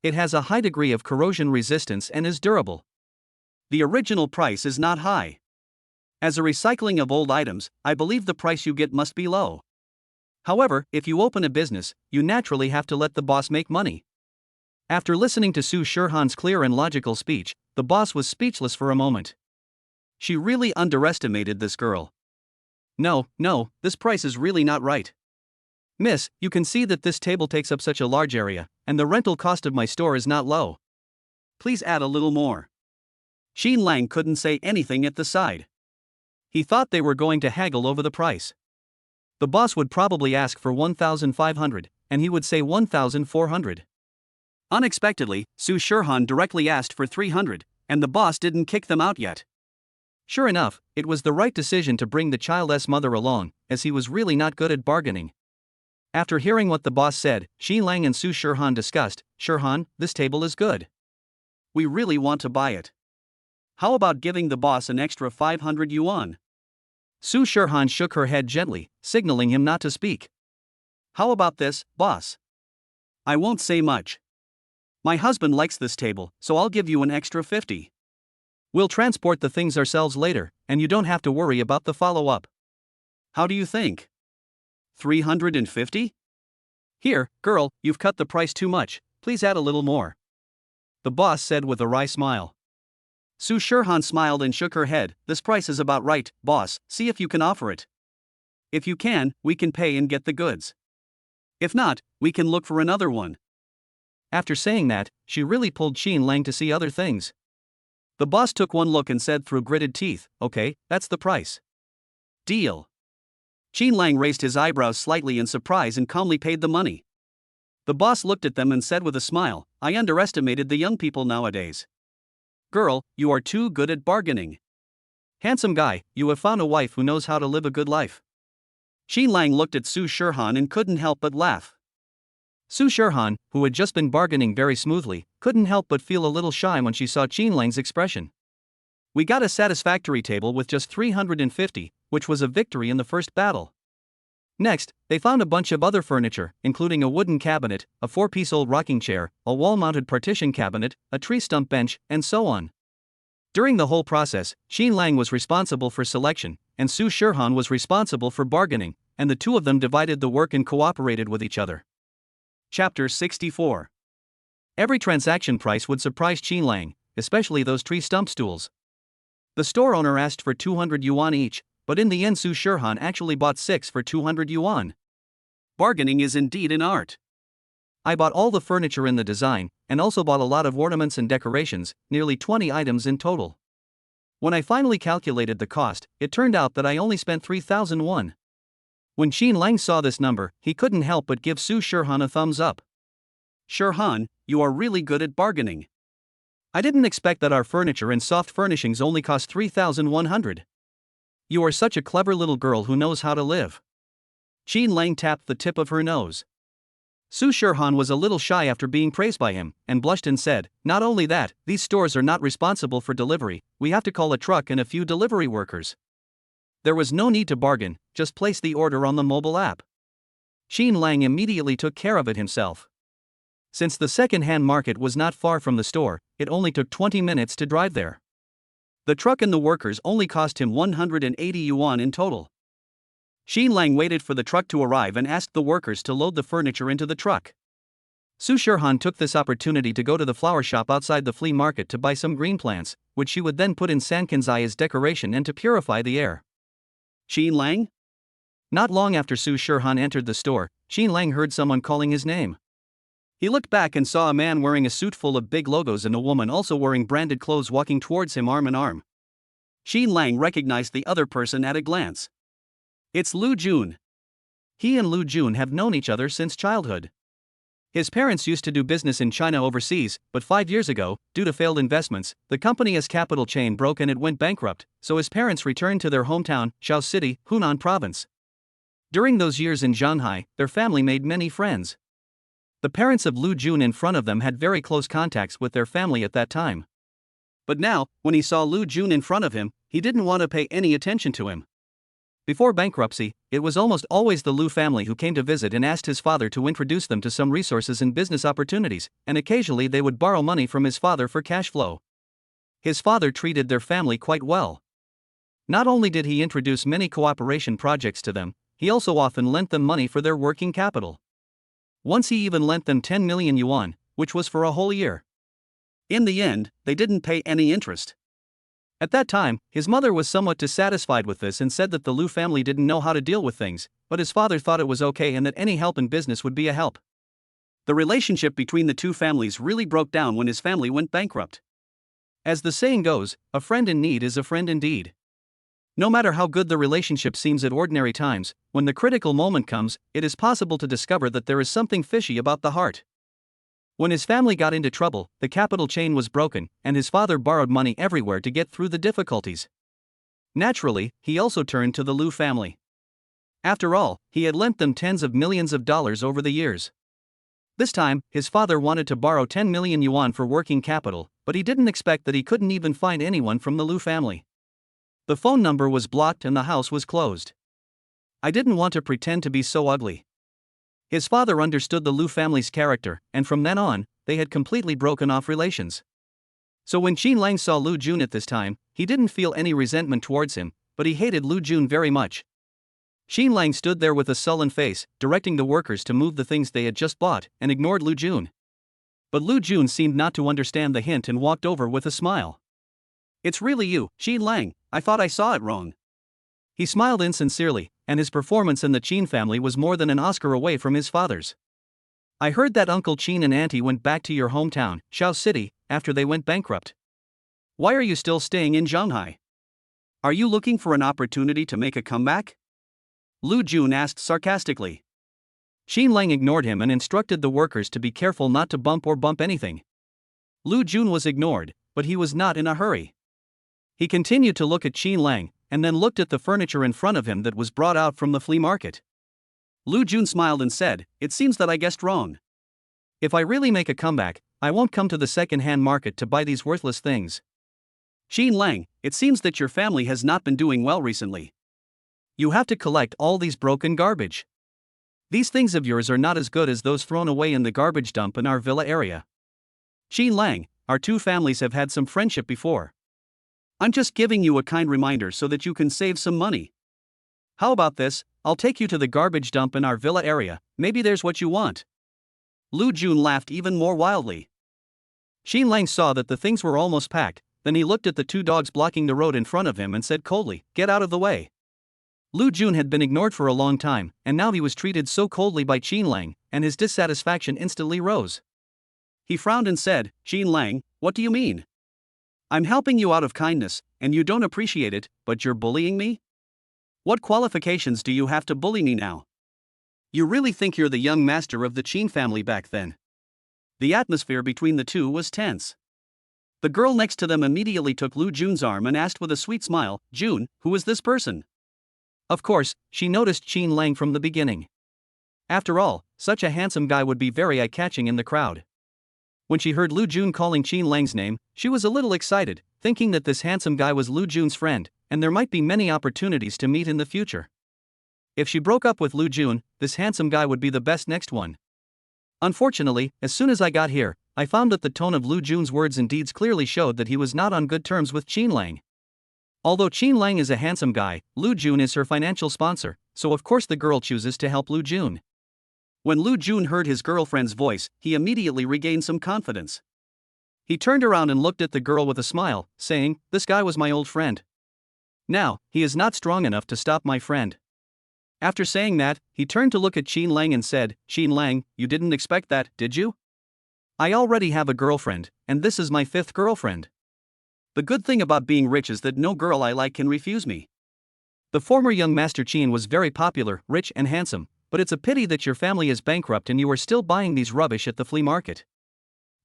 It has a high degree of corrosion resistance and is durable. The original price is not high. As a recycling of old items, I believe the price you get must be low. However, if you open a business, you naturally have to let the boss make money. After listening to Su Shirhan's clear and logical speech, the boss was speechless for a moment. She really underestimated this girl. No, this price is really not right. Miss, you can see that this table takes up such a large area, and the rental cost of my store is not low. Please add a little more. Qin Lang couldn't say anything at the side. He thought they were going to haggle over the price. The boss would probably ask for 1,500, and he would say 1,400. Unexpectedly, Su Shirhan directly asked for 300, and the boss didn't kick them out yet. Sure enough, it was the right decision to bring the child's mother along, as he was really not good at bargaining. After hearing what the boss said, Qin Lang and Su Shirhan discussed, Shirhan, this table is good. We really want to buy it. How about giving the boss an extra 500 yuan? Su Shirhan shook her head gently, signaling him not to speak. How about this, boss? I won't say much. My husband likes this table, so I'll give you an extra 50. We'll transport the things ourselves later, and you don't have to worry about the follow-up. How do you think? 350? Here, girl, you've cut the price too much, please add a little more. The boss said with a wry smile. Su Shirhan smiled and shook her head, this price is about right, boss, see if you can offer it. If you can, we can pay and get the goods. If not, we can look for another one. After saying that, she really pulled Qin Lang to see other things. The boss took one look and said through gritted teeth, okay, that's the price. Deal. Qin Lang raised his eyebrows slightly in surprise and calmly paid the money. The boss looked at them and said with a smile, "I underestimated the young people nowadays. Girl, you are too good at bargaining. Handsome guy, you have found a wife who knows how to live a good life." Qin Lang looked at Su Shirhan and couldn't help but laugh. Su Shirhan, who had just been bargaining very smoothly, couldn't help but feel a little shy when she saw Qin Lang's expression. "We got a satisfactory table with just 350, which was a victory in the first battle." Next, they found a bunch of other furniture, including a wooden cabinet, a 4-piece-old rocking chair, a wall-mounted partition cabinet, a tree stump bench, and so on. During the whole process, Qin Lang was responsible for selection, and Su Shirhan was responsible for bargaining, and the two of them divided the work and cooperated with each other. Chapter 64. Every transaction price would surprise Qin Lang, especially those tree stump stools. The store owner asked for 200 yuan each, but in the end Su Shirhan actually bought 6 for 200 yuan. Bargaining is indeed an art. I bought all the furniture in the design, and also bought a lot of ornaments and decorations, nearly 20 items in total. When I finally calculated the cost, it turned out that I only spent 3,000 won. When Qin Lang saw this number, he couldn't help but give Su Shirhan a thumbs up. "Shirhan, you are really good at bargaining. I didn't expect that our furniture and soft furnishings only cost 3,100. You are such a clever little girl who knows how to live." Qin Lang tapped the tip of her nose. Su Shirhan was a little shy after being praised by him, and blushed and said, "Not only that, these stores are not responsible for delivery, we have to call a truck and a few delivery workers." There was no need to bargain, just place the order on the mobile app. Qin Lang immediately took care of it himself. Since the second-hand market was not far from the store, it only took 20 minutes to drive there. The truck and the workers only cost him 180 yuan in total. Qin Lang waited for the truck to arrive and asked the workers to load the furniture into the truck. Su Shirhan took this opportunity to go to the flower shop outside the flea market to buy some green plants, which she would then put in sankanzai as decoration and to purify the air. "Qin Lang?" Not long after Su Shirhan entered the store, Qin Lang heard someone calling his name. He looked back and saw a man wearing a suit full of big logos and a woman also wearing branded clothes walking towards him arm in arm. Qin Lang recognized the other person at a glance. It's Lu Jun. He and Lu Jun have known each other since childhood. His parents used to do business in China overseas, but 5 years ago, due to failed investments, the company's capital chain broke and it went bankrupt, so his parents returned to their hometown, Shaw City, Hunan Province. During those years in Shanghai, their family made many friends. The parents of Lu Jun in front of them had very close contacts with their family at that time. But now, when he saw Lu Jun in front of him, he didn't want to pay any attention to him. Before bankruptcy, it was almost always the Lu family who came to visit and asked his father to introduce them to some resources and business opportunities, and occasionally they would borrow money from his father for cash flow. His father treated their family quite well. Not only did he introduce many cooperation projects to them, he also often lent them money for their working capital. Once he even lent them 10 million yuan, which was for a whole year. In the end, they didn't pay any interest. At that time, his mother was somewhat dissatisfied with this and said that the Lu family didn't know how to deal with things, but his father thought it was okay and that any help in business would be a help. The relationship between the two families really broke down when his family went bankrupt. As the saying goes, a friend in need is a friend indeed. No matter how good the relationship seems at ordinary times, when the critical moment comes, it is possible to discover that there is something fishy about the heart. When his family got into trouble, the capital chain was broken, and his father borrowed money everywhere to get through the difficulties. Naturally, he also turned to the Lu family. After all, he had lent them tens of millions of dollars over the years. This time, his father wanted to borrow 10 million yuan for working capital, but he didn't expect that he couldn't even find anyone from the Lu family. The phone number was blocked and the house was closed. I didn't want to pretend to be so ugly. His father understood the Lu family's character, and from then on, they had completely broken off relations. So when Qin Lang saw Lu Jun at this time, he didn't feel any resentment towards him, but he hated Lu Jun very much. Qin Lang stood there with a sullen face, directing the workers to move the things they had just bought, and ignored Lu Jun. But Lu Jun seemed not to understand the hint and walked over with a smile. "It's really you, Qin Lang, I thought I saw it wrong." He smiled insincerely, and his performance in the Qin family was more than an Oscar away from his father's. "I heard that Uncle Qin and Auntie went back to your hometown, Shaw City, after they went bankrupt. Why are you still staying in Shanghai? Are you looking for an opportunity to make a comeback?" Lu Jun asked sarcastically. Qin Lang ignored him and instructed the workers to be careful not to bump anything. Lu Jun was ignored, but he was not in a hurry. He continued to look at Qin Lang, and then looked at the furniture in front of him that was brought out from the flea market. Lu Jun smiled and said, "It seems that I guessed wrong. If I really make a comeback, I won't come to the second-hand market to buy these worthless things." Qin Lang, it seems that your family has not been doing well recently. You have to collect all these broken garbage. These things of yours are not as good as those thrown away in the garbage dump in our villa area. Qin Lang, our two families have had some friendship before. I'm just giving you a kind reminder so that you can save some money. How about this? I'll take you to the garbage dump in our villa area, maybe there's what you want. Lu Jun laughed even more wildly. Qin Lang saw that the things were almost packed, then he looked at the two dogs blocking the road in front of him and said coldly, "Get out of the way." Lu Jun had been ignored for a long time, and now he was treated so coldly by Qin Lang, and his dissatisfaction instantly rose. He frowned and said, "Qin Lang, what do you mean? I'm helping you out of kindness, and you don't appreciate it, but you're bullying me? What qualifications do you have to bully me now? You really think you're the young master of the Qin family back then?" The atmosphere between the two was tense. The girl next to them immediately took Lu Jun's arm and asked with a sweet smile, "Jun, who is this person?" Of course, she noticed Qin Lang from the beginning. After all, such a handsome guy would be very eye-catching in the crowd. When she heard Lu Jun calling Qin Lang's name, she was a little excited, thinking that this handsome guy was Lu Jun's friend, and there might be many opportunities to meet in the future. If she broke up with Lu Jun, this handsome guy would be the best next one. Unfortunately, as soon as I got here, I found that the tone of Lu Jun's words and deeds clearly showed that he was not on good terms with Qin Lang. Although Qin Lang is a handsome guy, Lu Jun is her financial sponsor, so of course the girl chooses to help Lu Jun. When Lu Jun heard his girlfriend's voice, he immediately regained some confidence. He turned around and looked at the girl with a smile, saying, "This guy was my old friend. Now, he is not strong enough to stop my friend." After saying that, he turned to look at Qin Lang and said, "Qin Lang, you didn't expect that, did you? I already have a girlfriend, and this is my 5th girlfriend. The good thing about being rich is that no girl I like can refuse me." The former young Master Qin was very popular, rich and handsome, but it's a pity that your family is bankrupt and you are still buying these rubbish at the flea market.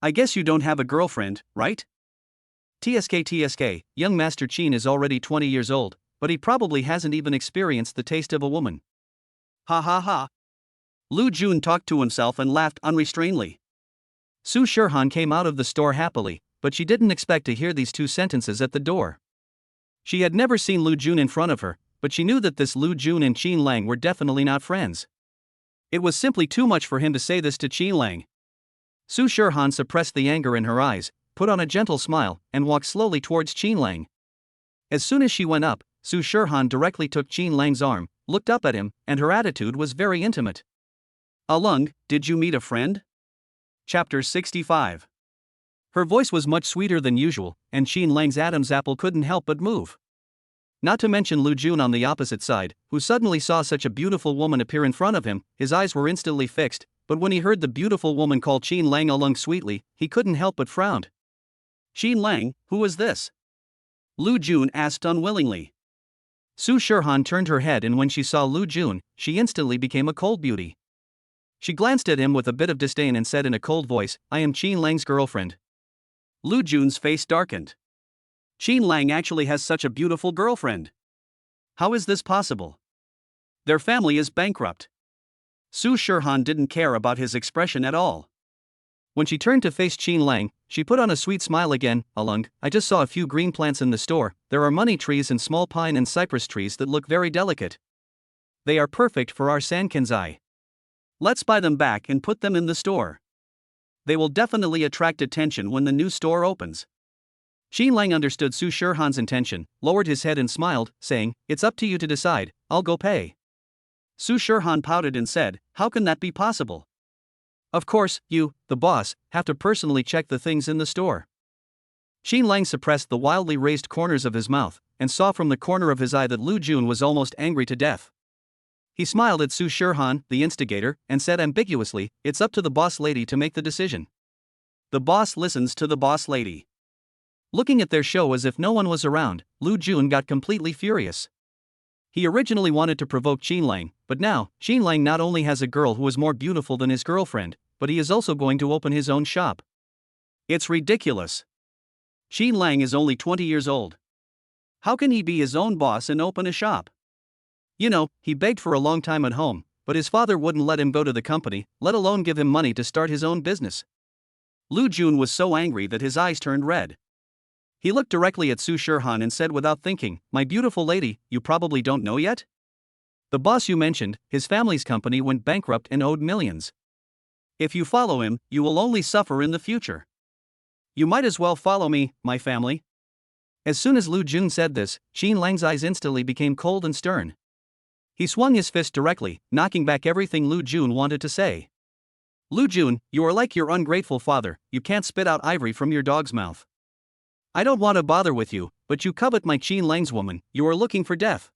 I guess you don't have a girlfriend, right? TSK, young Master Qin is already 20 years old, but he probably hasn't even experienced the taste of a woman. Ha ha ha. Lu Jun talked to himself and laughed unrestrainedly. Su Shirhan came out of the store happily, but she didn't expect to hear these two sentences at the door. She had never seen Lu Jun in front of her, but she knew that this Lu Jun and Qin Lang were definitely not friends. It was simply too much for him to say this to Qin Lang. Su Shirhan suppressed the anger in her eyes, put on a gentle smile, and walked slowly towards Qin Lang. As soon as she went up, Su Shirhan directly took Qin Lang's arm, looked up at him, and her attitude was very intimate. "Alung, did you meet a friend?" Chapter 65. Her voice was much sweeter than usual, and Qin Lang's Adam's apple couldn't help but move. Not to mention Lu Jun on the opposite side, who suddenly saw such a beautiful woman appear in front of him, his eyes were instantly fixed, but when he heard the beautiful woman call Qin Lang Alung sweetly, he couldn't help but frown. "Qin Lang, who is this?" Lu Jun asked unwillingly. Su Shirhan turned her head, and when she saw Lu Jun, she instantly became a cold beauty. She glanced at him with a bit of disdain and said in a cold voice, "I am Qin Lang's girlfriend." Lu Jun's face darkened. Qin Lang actually has such a beautiful girlfriend. How is this possible? Their family is bankrupt. Su Shirhan didn't care about his expression at all. When she turned to face Qin Lang, she put on a sweet smile again. "Alung, I just saw a few green plants in the store. There are money trees and small pine and cypress trees that look very delicate. They are perfect for our sankanzai. Let's buy them back and put them in the store. They will definitely attract attention when the new store opens." Qin Lang understood Su Shirhan's intention, lowered his head and smiled, saying, "It's up to you to decide, I'll go pay." Su Shirhan pouted and said, "How can that be possible? Of course, you, the boss, have to personally check the things in the store." Qin Lang suppressed the wildly raised corners of his mouth, and saw from the corner of his eye that Lu Jun was almost angry to death. He smiled at Su Shirhan, the instigator, and said ambiguously, "It's up to the boss lady to make the decision." The boss listens to the boss lady. Looking at their show as if no one was around, Lu Jun got completely furious. He originally wanted to provoke Qin Lang, but now, Qin Lang not only has a girl who is more beautiful than his girlfriend, but he is also going to open his own shop. It's ridiculous. Qin Lang is only 20 years old. How can he be his own boss and open a shop? You know, he begged for a long time at home, but his father wouldn't let him go to the company, let alone give him money to start his own business. Lu Jun was so angry that his eyes turned red. He looked directly at Su Shirhan and said without thinking, "My beautiful lady, you probably don't know yet? The boss you mentioned, his family's company went bankrupt and owed millions. If you follow him, you will only suffer in the future. You might as well follow me, my family." As soon as Lu Jun said this, Qin Lang's eyes instantly became cold and stern. He swung his fist directly, knocking back everything Lu Jun wanted to say. "Lu Jun, you are like your ungrateful father, you can't spit out ivory from your dog's mouth. I don't want to bother with you, but you covet my Qin Lang's woman, you are looking for death."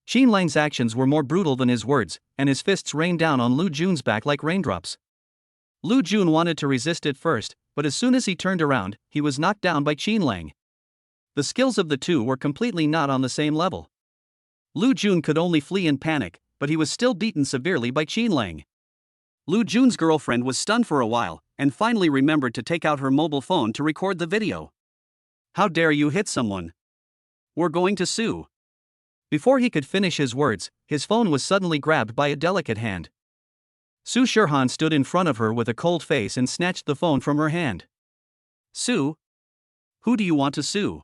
Qin Lang's actions were more brutal than his words, and his fists rained down on Lu Jun's back like raindrops. Lu Jun wanted to resist at first, but as soon as he turned around, he was knocked down by Qin Lang. The skills of the two were completely not on the same level. Lu Jun could only flee in panic, but he was still beaten severely by Qin Lang. Lu Jun's girlfriend was stunned for a while, and finally remembered to take out her mobile phone to record the video. "How dare you hit someone? We're going to sue." Before he could finish his words, his phone was suddenly grabbed by a delicate hand. Su Shirhan stood in front of her with a cold face and snatched the phone from her hand. "Sue? Who do you want to sue?"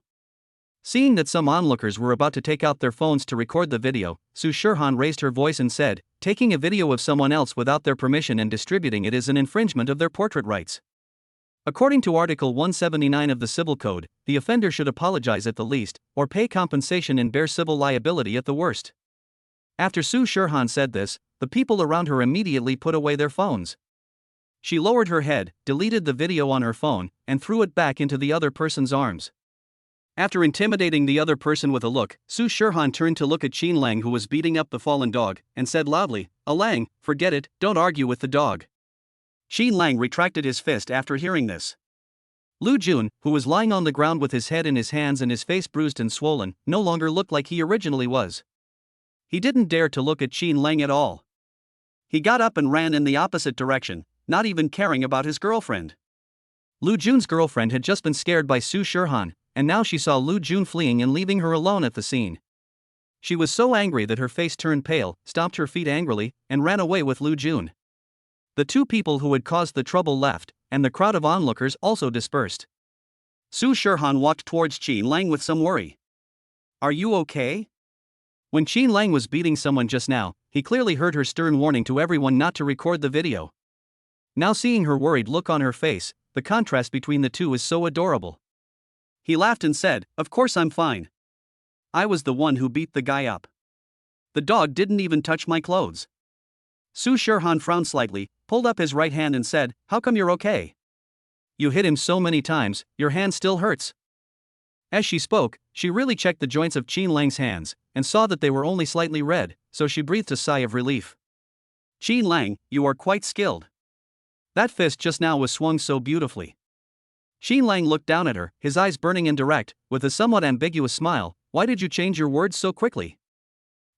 Seeing that some onlookers were about to take out their phones to record the video, Su Shirhan raised her voice and said, "Taking a video of someone else without their permission and distributing it is an infringement of their portrait rights. According to Article 179 of the Civil Code, the offender should apologize at the least, or pay compensation and bear civil liability at the worst." After Su Shirhan said this, the people around her immediately put away their phones. She lowered her head, deleted the video on her phone, and threw it back into the other person's arms. After intimidating the other person with a look, Su Shirhan turned to look at Qin Lang, who was beating up the fallen dog, and said loudly, "Lang, forget it, don't argue with the dog." Qin Lang retracted his fist after hearing this. Lu Jun, who was lying on the ground with his head in his hands and his face bruised and swollen, no longer looked like he originally was. He didn't dare to look at Qin Lang at all. He got up and ran in the opposite direction, not even caring about his girlfriend. Lu Jun's girlfriend had just been scared by Su Shirhan, and now she saw Lu Jun fleeing and leaving her alone at the scene. She was so angry that her face turned pale, stomped her feet angrily, and ran away with Lu Jun. The two people who had caused the trouble left, and the crowd of onlookers also dispersed. Su Shirhan walked towards Qin Lang with some worry. "Are you okay?" When Qin Lang was beating someone just now, he clearly heard her stern warning to everyone not to record the video. Now seeing her worried look on her face, the contrast between the two is so adorable. He laughed and said, "Of course I'm fine. I was the one who beat the guy up. The dog didn't even touch my clothes." Su Shirhan frowned slightly, pulled up his right hand and said, "How come you're okay?" "You hit him so many times, your hand still hurts." As she spoke, she really checked the joints of Qin Lang's hands, and saw that they were only slightly red, so she breathed a sigh of relief. "Qin Lang, you are quite skilled. That fist just now was swung so beautifully." Qin Lang looked down at her, his eyes burning and direct, with a somewhat ambiguous smile. "Why did you change your words so quickly?"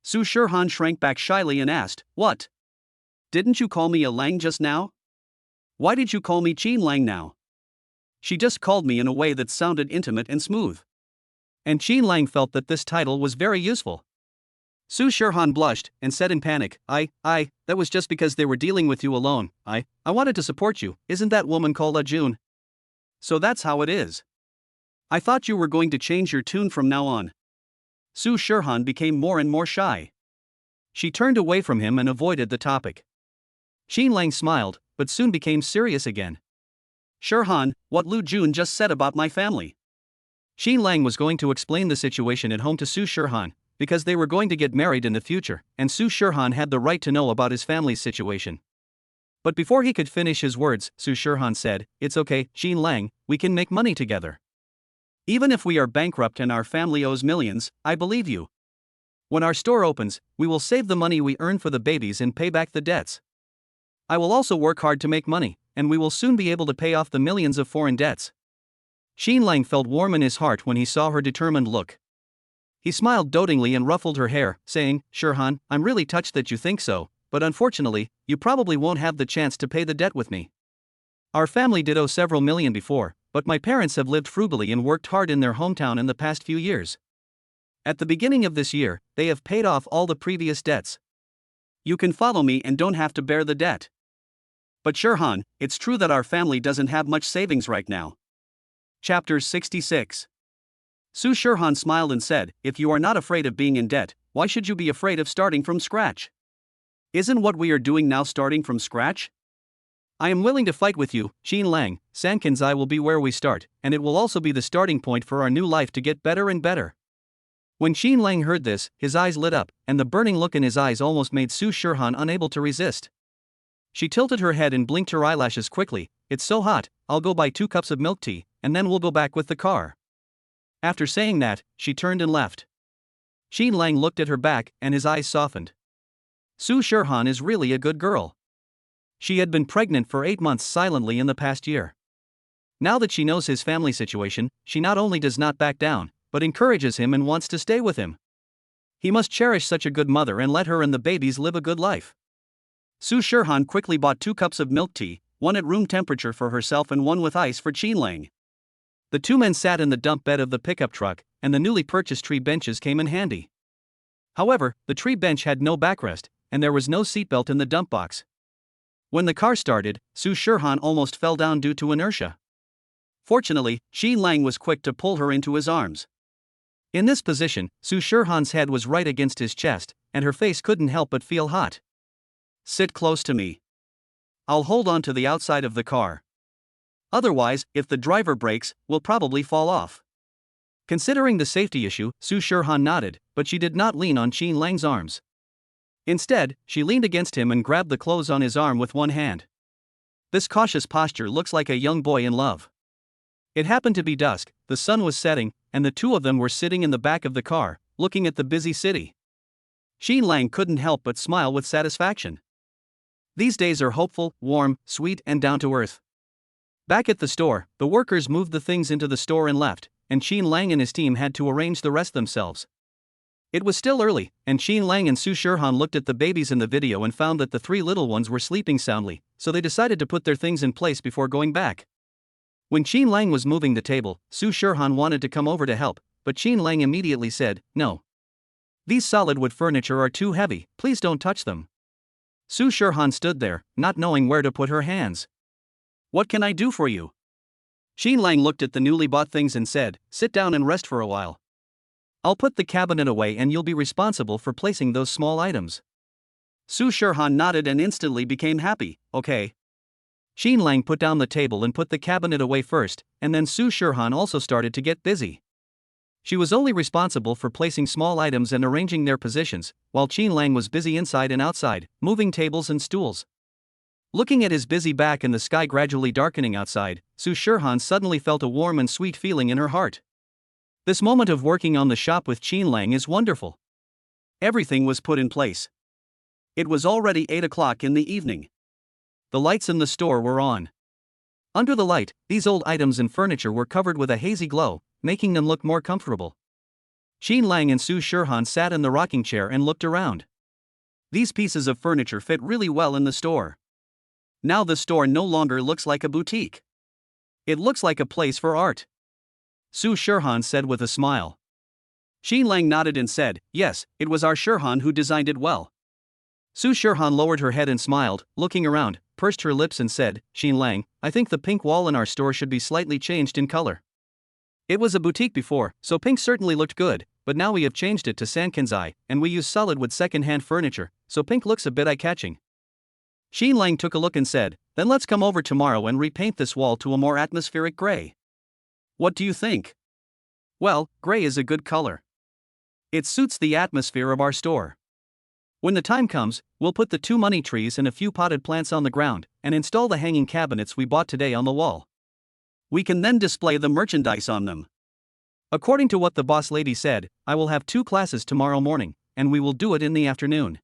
Su Shirhan shrank back shyly and asked, "What? Didn't you call me a Lang just now? Why did you call me Qin Lang now?" She just called me in a way that sounded intimate and smooth. And Qin Lang felt that this title was very useful. Su Shirhan blushed and said in panic, that was just because they were dealing with you alone. I wanted to support you, isn't that woman called Jun? So that's how it is. I thought you were going to change your tune from now on." Su Shirhan became more and more shy. She turned away from him and avoided the topic. Qin Lang smiled, but soon became serious again. "Shirhan, what Lu Jun just said about my family." Qin Lang was going to explain the situation at home to Su Shirhan, because they were going to get married in the future, and Su Shirhan had the right to know about his family's situation. But before he could finish his words, Su Shirhan said, "It's okay, Qin Lang, we can make money together. Even if we are bankrupt and our family owes millions, I believe you. When our store opens, we will save the money we earn for the babies and pay back the debts. I will also work hard to make money, and we will soon be able to pay off the millions of foreign debts." Qin Lang felt warm in his heart when he saw her determined look. He smiled dotingly and ruffled her hair, saying, "Shirhan, I'm really touched that you think so, but unfortunately, you probably won't have the chance to pay the debt with me. Our family did owe several million before, but my parents have lived frugally and worked hard in their hometown in the past few years. At the beginning of this year, they have paid off all the previous debts. You can follow me and don't have to bear the debt. But Shirhan, it's true that our family doesn't have much savings right now." Chapter 66. Su Shirhan smiled and said, "If you are not afraid of being in debt, why should you be afraid of starting from scratch? Isn't what we are doing now starting from scratch? I am willing to fight with you, Qin Lang. Sankanzai will be where we start, and it will also be the starting point for our new life to get better and better." When Qin Lang heard this, his eyes lit up, and the burning look in his eyes almost made Su Shirhan unable to resist. She tilted her head and blinked her eyelashes quickly. "It's so hot, I'll go buy 2 cups of milk tea, and then we'll go back with the car." After saying that, she turned and left. Qin Lang looked at her back, and his eyes softened. Su Shirhan is really a good girl. She had been pregnant for 8 months silently in the past year. Now that she knows his family situation, she not only does not back down, but encourages him and wants to stay with him. He must cherish such a good mother and let her and the babies live a good life. Su Shirhan quickly bought 2 cups of milk tea, one at room temperature for herself and one with ice for Qin Lang. The 2 men sat in the dump bed of the pickup truck, and the newly purchased tree benches came in handy. However, the tree bench had no backrest, and there was no seatbelt in the dump box. When the car started, Su Shirhan almost fell down due to inertia. Fortunately, Qin Lang was quick to pull her into his arms. In this position, Su Shirhan's head was right against his chest, and her face couldn't help but feel hot. "Sit close to me. I'll hold on to the outside of the car. Otherwise, if the driver brakes, we'll probably fall off." Considering the safety issue, Su Shirhan nodded, but she did not lean on Qin Lang's arms. Instead, she leaned against him and grabbed the clothes on his arm with one hand. This cautious posture looks like a young boy in love. It happened to be dusk, the sun was setting, and the 2 of them were sitting in the back of the car, looking at the busy city. Qin Lang couldn't help but smile with satisfaction. These days are hopeful, warm, sweet, and down to earth. Back at the store, the workers moved the things into the store and left, and Qin Lang and his team had to arrange the rest themselves. It was still early, and Qin Lang and Su Shirhan looked at the babies in the video and found that the 3 little ones were sleeping soundly, so they decided to put their things in place before going back. When Qin Lang was moving the table, Su Shirhan wanted to come over to help, but Qin Lang immediately said, "No. These solid wood furniture are too heavy, please don't touch them." Su Shirhan stood there, not knowing where to put her hands. "What can I do for you?" Qin Lang looked at the newly bought things and said, "Sit down and rest for a while. I'll put the cabinet away and you'll be responsible for placing those small items." Su Shirhan nodded and instantly became happy. "Okay." Qin Lang put down the table and put the cabinet away first, and then Su Shirhan also started to get busy. She was only responsible for placing small items and arranging their positions, while Qin Lang was busy inside and outside, moving tables and stools. Looking at his busy back and the sky gradually darkening outside, Su Shirhan suddenly felt a warm and sweet feeling in her heart. This moment of working on the shop with Qin Lang is wonderful. Everything was put in place. It was already 8 o'clock in the evening. The lights in the store were on. Under the light, these old items and furniture were covered with a hazy glow, making them look more comfortable. Qin Lang and Su Shirhan sat in the rocking chair and looked around. These pieces of furniture fit really well in the store. Now the store no longer looks like a boutique. It looks like a place for art," Su Shirhan said with a smile. Qin Lang nodded and said, "Yes, it was our Shirhan who designed it well." Su Shirhan lowered her head and smiled, looking around, pursed her lips and said, "Qin Lang, I think the pink wall in our store should be slightly changed in color. It was a boutique before, so pink certainly looked good, but now we have changed it to Sankanzai, and we use solid wood second-hand furniture, so pink looks a bit eye-catching." Qin Lang took a look and said, "Then let's come over tomorrow and repaint this wall to a more atmospheric gray. What do you think?" "Well, gray is a good color. It suits the atmosphere of our store. When the time comes, we'll put the 2 money trees and a few potted plants on the ground, and install the hanging cabinets we bought today on the wall. We can then display the merchandise on them." According to what the boss lady said, I will have 2 classes tomorrow morning, and we will do it in the afternoon.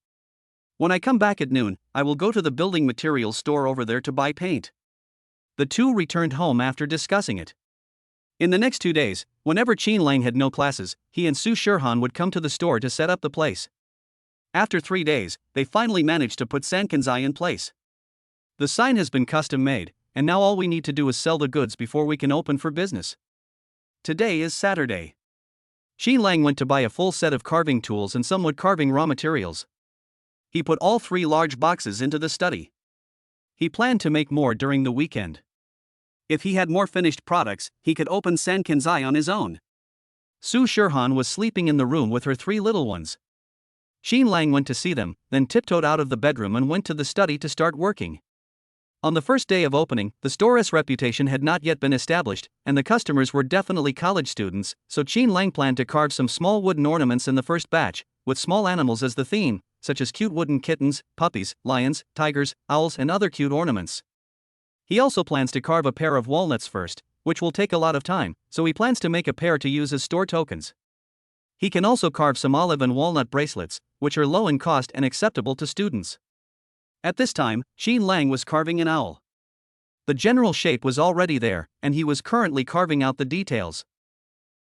When I come back at noon, I will go to the building materials store over there to buy paint." The 2 returned home after discussing it. In the next 2 days, whenever Qin Lang had no classes, he and Su Shirhan would come to the store to set up the place. After 3 days, they finally managed to put Sankanzai in place. The sign has been custom made, and now all we need to do is sell the goods before we can open for business. Today is Saturday. Qin Lang went to buy a full set of carving tools and some wood carving raw materials. He put all 3 large boxes into the study. He planned to make more during the weekend. If he had more finished products, he could open Sankanzai on his own. Su Shirhan was sleeping in the room with her 3 little ones. Qin Lang went to see them, then tiptoed out of the bedroom and went to the study to start working. On the first day of opening, the store's reputation had not yet been established, and the customers were definitely college students, so Qin Lang planned to carve some small wooden ornaments in the first batch, with small animals as the theme, such as cute wooden kittens, puppies, lions, tigers, owls, and other cute ornaments. He also plans to carve a pair of walnuts first, which will take a lot of time, so he plans to make a pair to use as store tokens. He can also carve some olive and walnut bracelets, which are low in cost and acceptable to students. At this time, Qin Lang was carving an owl. The general shape was already there, and he was currently carving out the details.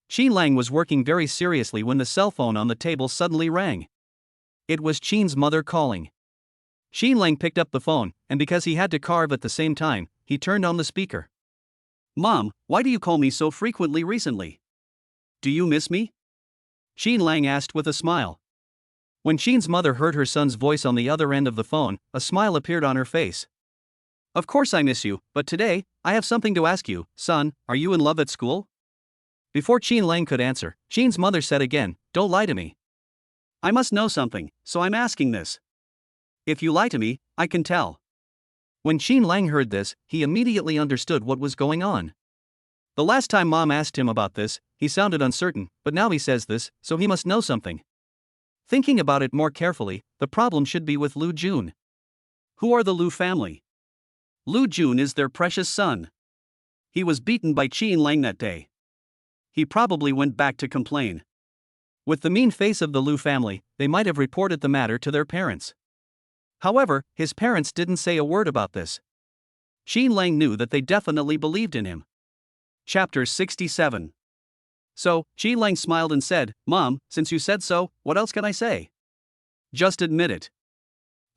Qin Lang was working very seriously when the cell phone on the table suddenly rang. It was Qin's mother calling. Qin Lang picked up the phone, and because he had to carve at the same time, he turned on the speaker. Mom, why do you call me so frequently recently? Do you miss me? Qin Lang asked with a smile. When Qin's mother heard her son's voice on the other end of the phone, a smile appeared on her face. Of course I miss you, but today, I have something to ask you. Son, are you in love at school? Before Qin Lang could answer, Qin's mother said again, "Don't lie to me. I must know something, so I'm asking this. If you lie to me, I can tell." When Qin Lang heard this, he immediately understood what was going on. The last time Mom asked him about this, he sounded uncertain, but now he says this, so he must know something. Thinking about it more carefully, the problem should be with Lu Jun. Who are the Lu family? Lu Jun is their precious son. He was beaten by Qin Lang that day. He probably went back to complain. With the mean face of the Lu family, they might have reported the matter to their parents. However, his parents didn't say a word about this. Qin Lang knew that they definitely believed in him. Chapter 67. So, Qin Lang smiled and said, "Mom, since you said so, what else can I say? Just admit it."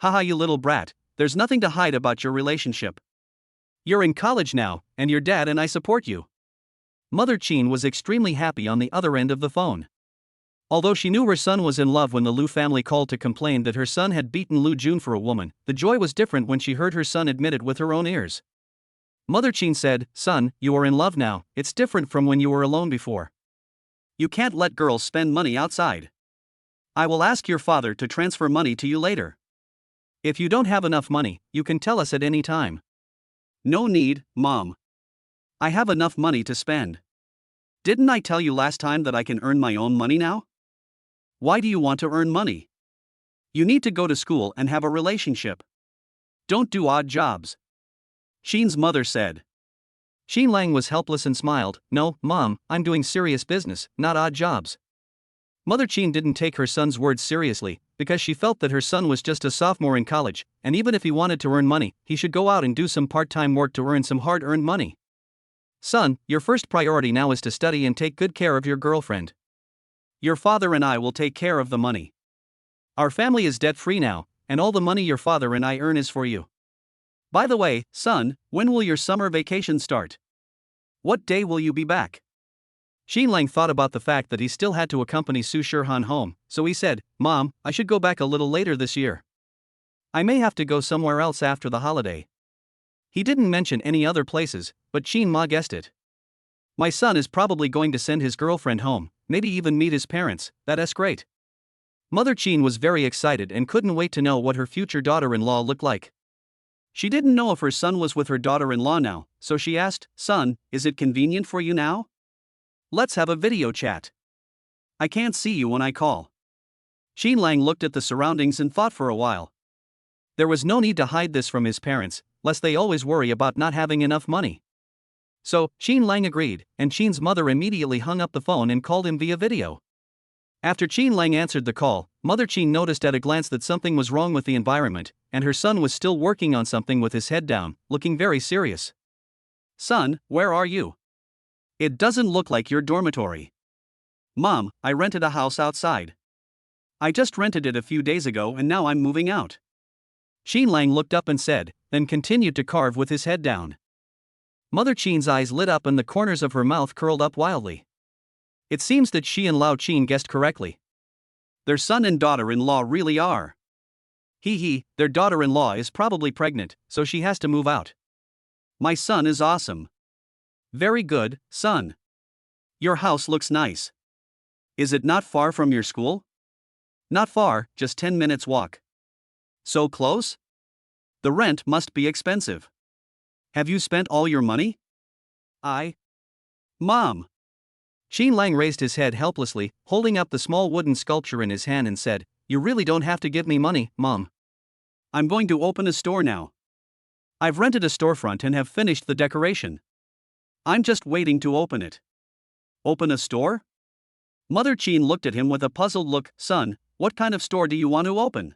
"Haha, you little brat, there's nothing to hide about your relationship. You're in college now, and your dad and I support you." Mother Qin was extremely happy on the other end of the phone. Although she knew her son was in love when the Lu family called to complain that her son had beaten Lu Jun for a woman, the joy was different when she heard her son admit it with her own ears. Mother Qin said, "Son, you are in love now, it's different from when you were alone before. You can't let girls spend money outside. I will ask your father to transfer money to you later. If you don't have enough money, you can tell us at any time." "No need, Mom. I have enough money to spend. Didn't I tell you last time that I can earn my own money now? Why do you want to earn money? You need to go to school and have a relationship. Don't do odd jobs," Qin's mother said. Qin Lang was helpless and smiled. "No, Mom, I'm doing serious business, not odd jobs." Mother Qin didn't take her son's words seriously, because she felt that her son was just a sophomore in college, and even if he wanted to earn money, he should go out and do some part-time work to earn some hard-earned money. "Son, your first priority now is to study and take good care of your girlfriend. Your father and I will take care of the money. Our family is debt-free now, and all the money your father and I earn is for you. By the way, son, when will your summer vacation start? What day will you be back?" Qin Lang thought about the fact that he still had to accompany Su Shirhan home, so he said, "Mom, I should go back a little later this year. I may have to go somewhere else after the holiday." He didn't mention any other places, but Qin Ma guessed it. "My son is probably going to send his girlfriend home, maybe even meet his parents, that's great." Mother Qin was very excited and couldn't wait to know what her future daughter-in-law looked like. She didn't know if her son was with her daughter-in-law now, so she asked, "Son, is it convenient for you now? Let's have a video chat. I can't see you when I call." Qin Lang looked at the surroundings and thought for a while. There was no need to hide this from his parents, lest they always worry about not having enough money. So, Qin Lang agreed, and Qin's mother immediately hung up the phone and called him via video. After Qin Lang answered the call, Mother Qin noticed at a glance that something was wrong with the environment, and her son was still working on something with his head down, looking very serious. "Son, where are you? It doesn't look like your dormitory. Mom, I rented a house outside. I just rented it a few days ago and now I'm moving out. Qin Lang looked up and said, then continued to carve with his head down. Mother Qin's eyes lit up and the corners of her mouth curled up wildly. It seems that she and Lao Qin guessed correctly. Their son and daughter-in-law really are. Their daughter-in-law is probably pregnant, so she has to move out. My son is awesome. Very good, son. Your house looks nice. Is it not far from your school? Not far, just 10 minutes walk. So close? The rent must be expensive. Have you spent all your money? Mom. Qin Lang raised his head helplessly, holding up the small wooden sculpture in his hand and said, you really don't have to give me money, Mom. I'm going to open a store now. I've rented a storefront and have finished the decoration. I'm just waiting to open it. Open a store? Mother Qin looked at him with a puzzled look. Son, what kind of store do you want to open?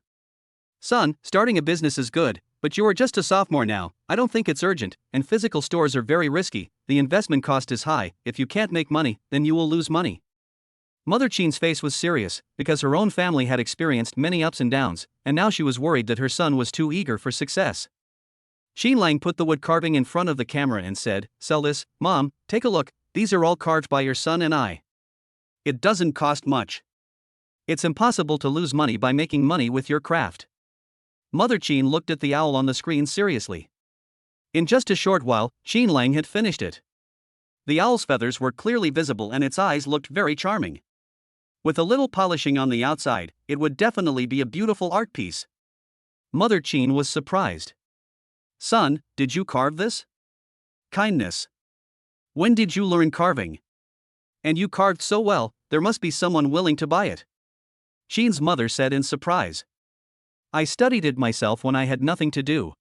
Son, starting a business is good, but you are just a sophomore now. I don't think it's urgent, and physical stores are very risky. The investment cost is high. If you can't make money, then you will lose money. Mother Qin's face was serious, because her own family had experienced many ups and downs, and now she was worried that her son was too eager for success. Qin Lang put the wood carving in front of the camera and said, sell this, Mom, take a look, these are all carved by your son and I. It doesn't cost much. It's impossible to lose money by making money with your craft. Mother Qin looked at the owl on the screen seriously. In just a short while, Qin Lang had finished it. The owl's feathers were clearly visible and its eyes looked very charming. With a little polishing on the outside, it would definitely be a beautiful art piece. Mother Qin was surprised. Son, did you carve this? Kindness. When did you learn carving? And you carved so well, there must be someone willing to buy it. Qin's mother said in surprise. I studied it myself when I had nothing to do.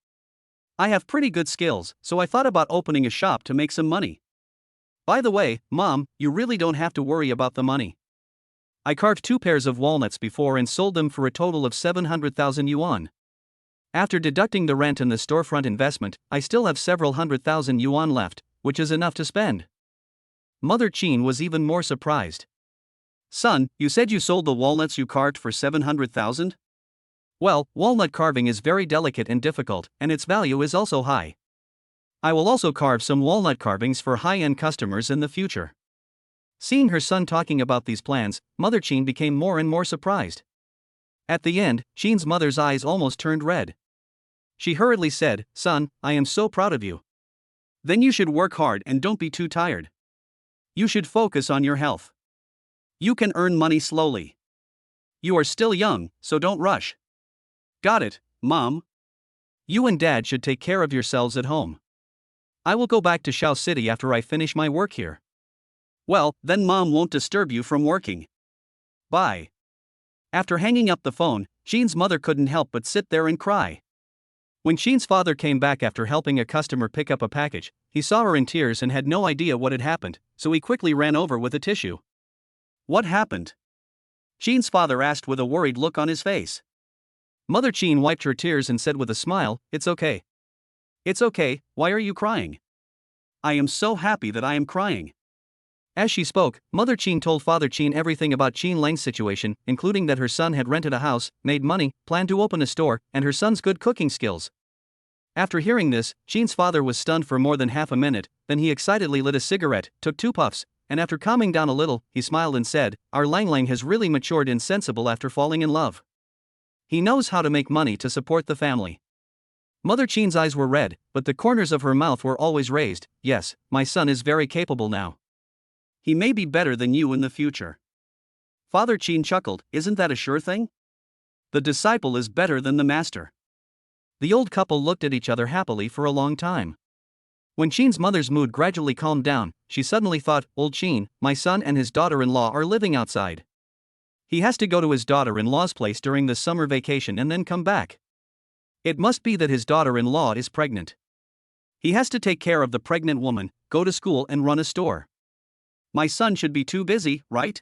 I have pretty good skills, so I thought about opening a shop to make some money. By the way, Mom, you really don't have to worry about the money. I carved 2 pairs of walnuts before and sold them for a total of 700,000 yuan. After deducting the rent and the storefront investment, I still have several 100,000 yuan left, which is enough to spend. Mother Qin was even more surprised. Son, you said you sold the walnuts you carved for 700,000? Well, walnut carving is very delicate and difficult, and its value is also high. I will also carve some walnut carvings for high-end customers in the future. Seeing her son talking about these plans, Mother Qin became more and more surprised. At the end, Qin's mother's eyes almost turned red. She hurriedly said, Son, I am so proud of you. Then you should work hard and don't be too tired. You should focus on your health. You can earn money slowly. You are still young, so don't rush. Got it, Mom. You and Dad should take care of yourselves at home. I will go back to Shao City after I finish my work here. Well, then Mom won't disturb you from working. Bye. After hanging up the phone, Qin's mother couldn't help but sit there and cry. When Qin's father came back after helping a customer pick up a package, he saw her in tears and had no idea what had happened, so he quickly ran over with a tissue. What happened? Qin's father asked with a worried look on his face. Mother Qin wiped her tears and said with a smile, It's okay. It's okay, why are you crying? I am so happy that I am crying. As she spoke, Mother Qin told Father Qin everything about Qin Lang's situation, including that her son had rented a house, made money, planned to open a store, and her son's good cooking skills. After hearing this, Qin's father was stunned for more than half a minute, then he excitedly lit a cigarette, took 2 puffs, and after calming down a little, he smiled and said, Our Lang Lang has really matured and sensible after falling in love. He knows how to make money to support the family. Mother Qin's eyes were red, but the corners of her mouth were always raised. Yes, my son is very capable now. He may be better than you in the future. Father Qin chuckled, Isn't that a sure thing? The disciple is better than the master. The old couple looked at each other happily for a long time. When Qin's mother's mood gradually calmed down, she suddenly thought, Old Qin, my son and his daughter-in-law are living outside. He has to go to his daughter-in-law's place during the summer vacation and then come back. It must be that his daughter-in-law is pregnant. He has to take care of the pregnant woman, go to school and run a store. My son should be too busy, right?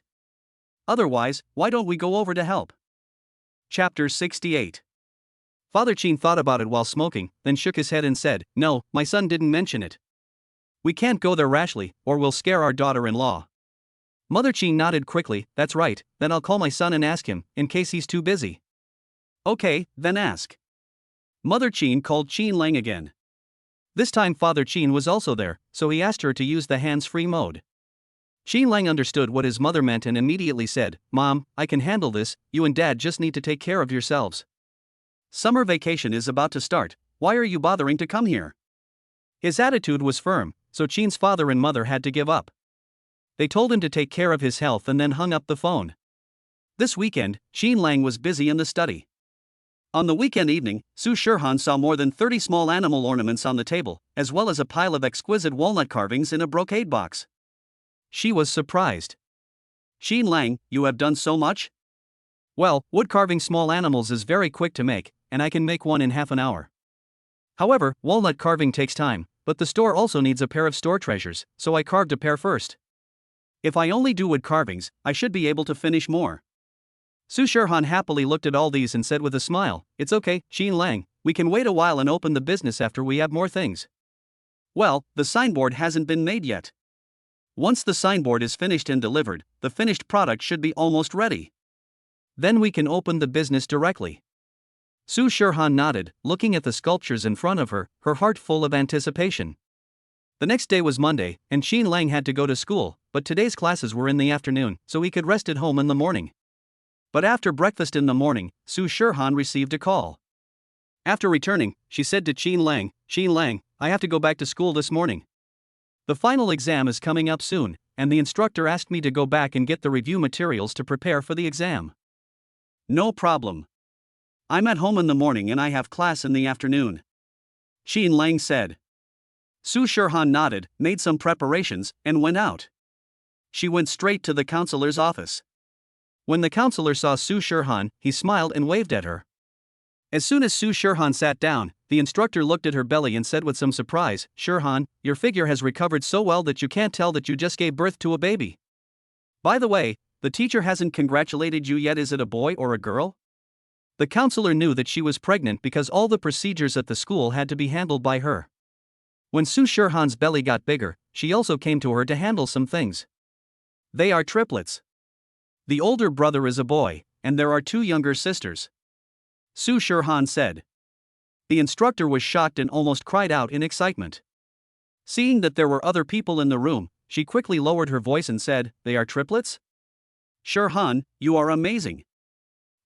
Otherwise, why don't we go over to help? Chapter 68. Father Qin thought about it while smoking, then shook his head and said, No, my son didn't mention it. We can't go there rashly, or we'll scare our daughter-in-law. Mother Qin nodded quickly. That's right, then I'll call my son and ask him, in case he's too busy. Okay, then ask. Mother Qin called Qin Lang again. This time Father Qin was also there, so he asked her to use the hands-free mode. Qin Lang understood what his mother meant and immediately said, Mom, I can handle this, you and Dad just need to take care of yourselves. Summer vacation is about to start, why are you bothering to come here? His attitude was firm, so Qin's father and mother had to give up. They told him to take care of his health and then hung up the phone. This weekend, Qin Lang was busy in the study. On the weekend evening, Su Shirhan saw more than 30 small animal ornaments on the table, as well as a pile of exquisite walnut carvings in a brocade box. She was surprised. Qin Lang, you have done so much? Well, wood carving small animals is very quick to make, and I can make one in half an hour. However, walnut carving takes time, but the store also needs a pair of store treasures, so I carved a pair first. If I only do wood carvings, I should be able to finish more. Su Shirhan happily looked at all these and said with a smile, It's okay, Qin Lang, we can wait a while and open the business after we have more things. Well, the signboard hasn't been made yet. Once the signboard is finished and delivered, the finished product should be almost ready. Then we can open the business directly. Su Shirhan nodded, looking at the sculptures in front of her, her heart full of anticipation. The next day was Monday, and Qin Lang had to go to school, but today's classes were in the afternoon, so he could rest at home in the morning. But after breakfast in the morning, Su Shirhan received a call. After returning, she said to Qin Lang, I have to go back to school this morning. The final exam is coming up soon, and the instructor asked me to go back and get the review materials to prepare for the exam. No problem. I'm at home in the morning and I have class in the afternoon. Qin Lang said. Su Shirhan nodded, made some preparations, and went out. She went straight to the counselor's office. When the counselor saw Su Shirhan, he smiled and waved at her. As soon as Su Shirhan sat down, the instructor looked at her belly and said with some surprise, Shirhan, your figure has recovered so well that you can't tell that you just gave birth to a baby. By the way, the teacher hasn't congratulated you yet. Is it a boy or a girl? The counselor knew that she was pregnant because all the procedures at the school had to be handled by her. When Su Shirhan's belly got bigger, she also came to her to handle some things. They are triplets. The older brother is a boy, and there are 2 younger sisters. Su Shirhan said. The instructor was shocked and almost cried out in excitement. Seeing that there were other people in the room, she quickly lowered her voice and said, They are triplets? Shirhan, you are amazing.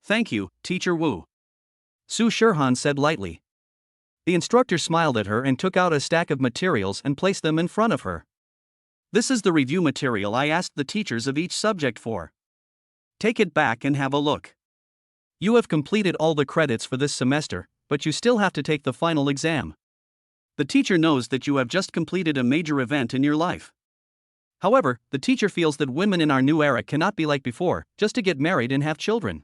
Thank you, Teacher Wu. Su Shirhan said lightly. The instructor smiled at her and took out a stack of materials and placed them in front of her. This is the review material I asked the teachers of each subject for. Take it back and have a look. You have completed all the credits for this semester, but you still have to take the final exam. The teacher knows that you have just completed a major event in your life. However, the teacher feels that women in our new era cannot be like before, just to get married and have children.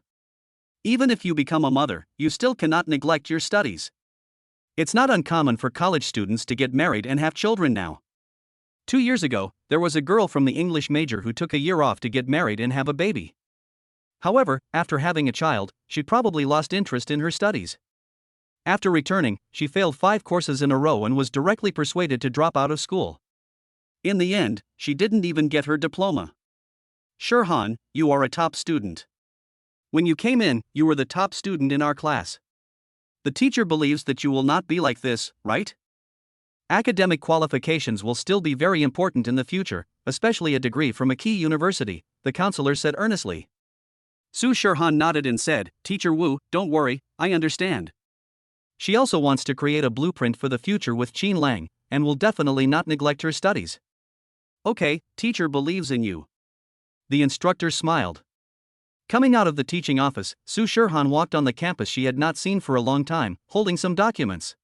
Even if you become a mother, you still cannot neglect your studies. It's not uncommon for college students to get married and have children now. 2 years ago, there was a girl from the English major who took a year off to get married and have a baby. However, after having a child, she probably lost interest in her studies. After returning, she failed 5 courses in a row and was directly persuaded to drop out of school. In the end, she didn't even get her diploma. Shirhan, you are a top student. When you came in, you were the top student in our class. The teacher believes that you will not be like this, right? Academic qualifications will still be very important in the future, especially a degree from a key university, the counselor said earnestly. Su Shirhan nodded and said, Teacher Wu, don't worry, I understand. She also wants to create a blueprint for the future with Qin Lang, and will definitely not neglect her studies. Okay, teacher believes in you. The instructor smiled. Coming out of the teaching office, Su Shirhan walked on the campus she had not seen for a long time, holding some documents.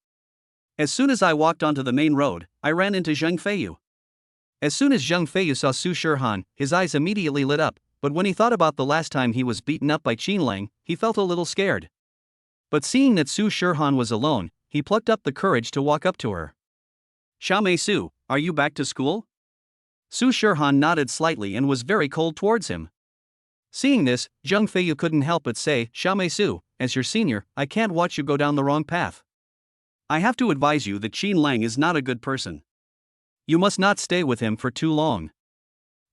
As soon as I walked onto the main road, I ran into Zheng Feiyu. As soon as Zheng Feiyu saw Su Shirhan, his eyes immediately lit up, but when he thought about the last time he was beaten up by Qin Lang, he felt a little scared. But seeing that Su Shirhan was alone, he plucked up the courage to walk up to her. Xiaomei Su, are you back to school? Su Shirhan nodded slightly and was very cold towards him. Seeing this, Zheng Feiyu couldn't help but say, Xiaomei Su, as your senior, I can't watch you go down the wrong path. I have to advise you that Qin Lang is not a good person. You must not stay with him for too long.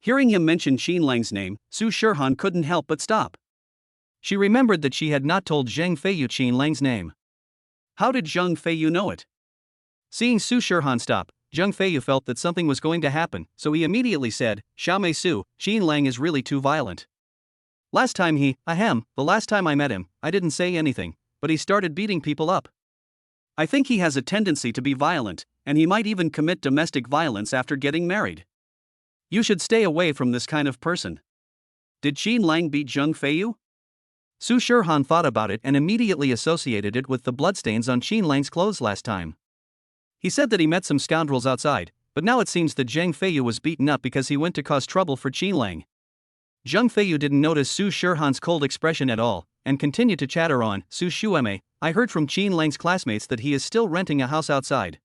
Hearing him mention Qin Lang's name, Su Shirhan couldn't help but stop. She remembered that she had not told Zhang Feiyu Qin Lang's name. How did Zhang Feiyu know it? Seeing Su Shirhan stop, Zhang Feiyu felt that something was going to happen, so he immediately said, Xiaomei Su, Qin Lang is really too violent. The last time I met him, I didn't say anything, but he started beating people up. I think he has a tendency to be violent, and he might even commit domestic violence after getting married. You should stay away from this kind of person. Did Qin Lang beat Zhang Feiyu? Su Shirhan thought about it and immediately associated it with the bloodstains on Qin Lang's clothes last time. He said that he met some scoundrels outside, but now it seems that Zhang Feiyu was beaten up because he went to cause trouble for Qin Lang. Zhang Feiyu didn't notice Su Shirhan's cold expression at all, and continued to chatter on. Su Shueme, I heard from Qin Lang's classmates that he is still renting a house outside.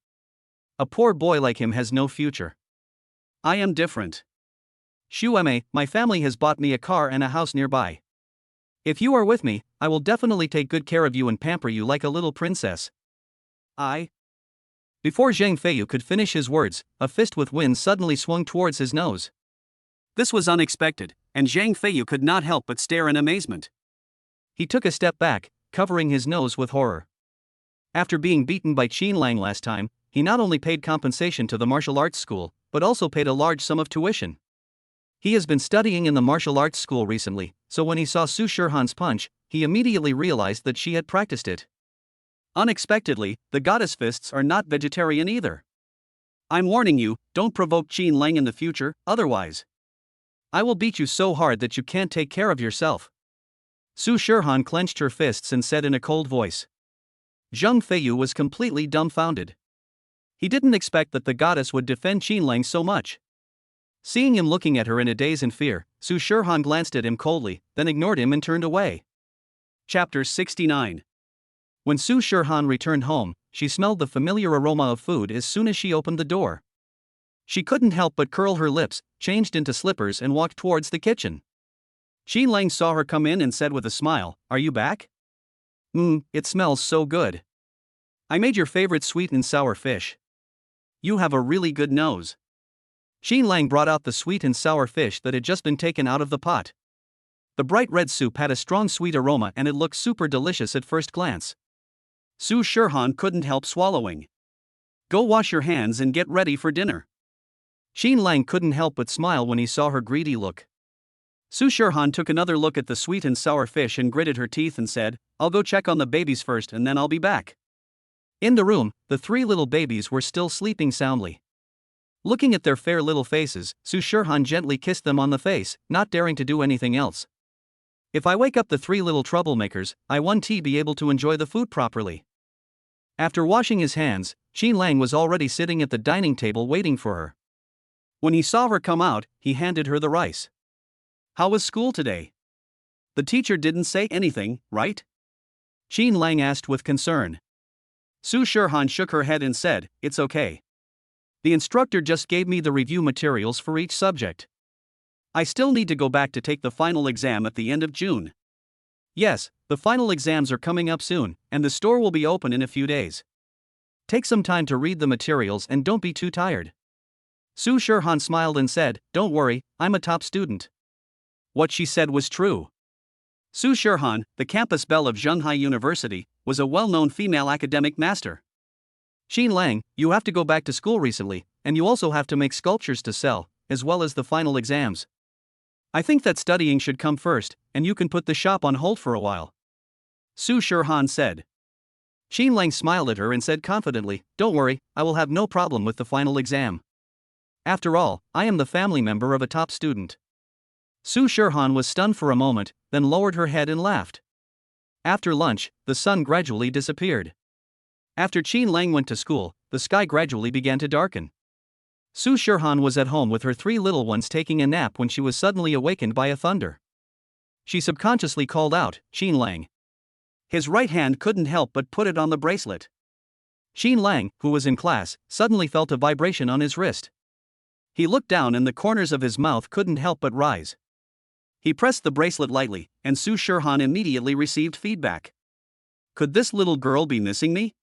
A poor boy like him has no future. I am different. Shueme, my family has bought me a car and a house nearby. If you are with me, I will definitely take good care of you and pamper you like a little princess. Before Zhang Feiyu could finish his words, a fist with wind suddenly swung towards his nose. This was unexpected, and Zhang Feiyu could not help but stare in amazement. He took a step back, covering his nose with horror. After being beaten by Qin Lang last time, he not only paid compensation to the martial arts school, but also paid a large sum of tuition. He has been studying in the martial arts school recently, so when he saw Su Shirhan's punch, he immediately realized that she had practiced it. Unexpectedly, the goddess fists are not vegetarian either. I'm warning you, don't provoke Qin Lang in the future, otherwise I will beat you so hard that you can't take care of yourself. Su Shirhan clenched her fists and said in a cold voice. Zhang Feiyu was completely dumbfounded. He didn't expect that the goddess would defend Qin Lang so much. Seeing him looking at her in a daze and fear, Su Shirhan glanced at him coldly, then ignored him and turned away. Chapter 69. When Su Shirhan returned home, she smelled the familiar aroma of food as soon as she opened the door. She couldn't help but curl her lips, changed into slippers and walked towards the kitchen. Qin Lang saw her come in and said with a smile, Are you back? It smells so good. I made your favorite sweet and sour fish. You have a really good nose. Qin Lang brought out the sweet and sour fish that had just been taken out of the pot. The bright red soup had a strong sweet aroma and it looked super delicious at first glance. Su Shirhan couldn't help swallowing. Go wash your hands and get ready for dinner. Qin Lang couldn't help but smile when he saw her greedy look. Su Shirhan took another look at the sweet and sour fish and gritted her teeth and said, I'll go check on the babies first and then I'll be back. In the room, the three little babies were still sleeping soundly. Looking at their fair little faces, Su Shirhan gently kissed them on the face, not daring to do anything else. If I wake up the three little troublemakers, I won't be able to enjoy the food properly. After washing his hands, Qin Lang was already sitting at the dining table waiting for her. When he saw her come out, he handed her the rice. How was school today? The teacher didn't say anything, right? Qin Lang asked with concern. Su Shirhan shook her head and said, It's okay. The instructor just gave me the review materials for each subject. I still need to go back to take the final exam at the end of June. Yes, the final exams are coming up soon, and the store will be open in a few days. Take some time to read the materials and don't be too tired. Su Shirhan smiled and said, Don't worry, I'm a top student. What she said was true. Su Shirhan, the campus belle of Zhenghai University, was a well-known female academic master. Qin Lang, you have to go back to school recently, and you also have to make sculptures to sell, as well as the final exams. I think that studying should come first, and you can put the shop on hold for a while. Su Shirhan said. Qin Lang smiled at her and said confidently, Don't worry, I will have no problem with the final exam. After all, I am the family member of a top student. Su Shirhan was stunned for a moment, then lowered her head and laughed. After lunch, the sun gradually disappeared. After Qin Lang went to school, the sky gradually began to darken. Su Shirhan was at home with her three little ones taking a nap when she was suddenly awakened by a thunder. She subconsciously called out, Qin Lang. His right hand couldn't help but put it on the bracelet. Qin Lang, who was in class, suddenly felt a vibration on his wrist. He looked down and the corners of his mouth couldn't help but rise. He pressed the bracelet lightly, and Su Shirhan immediately received feedback. Could this little girl be missing me?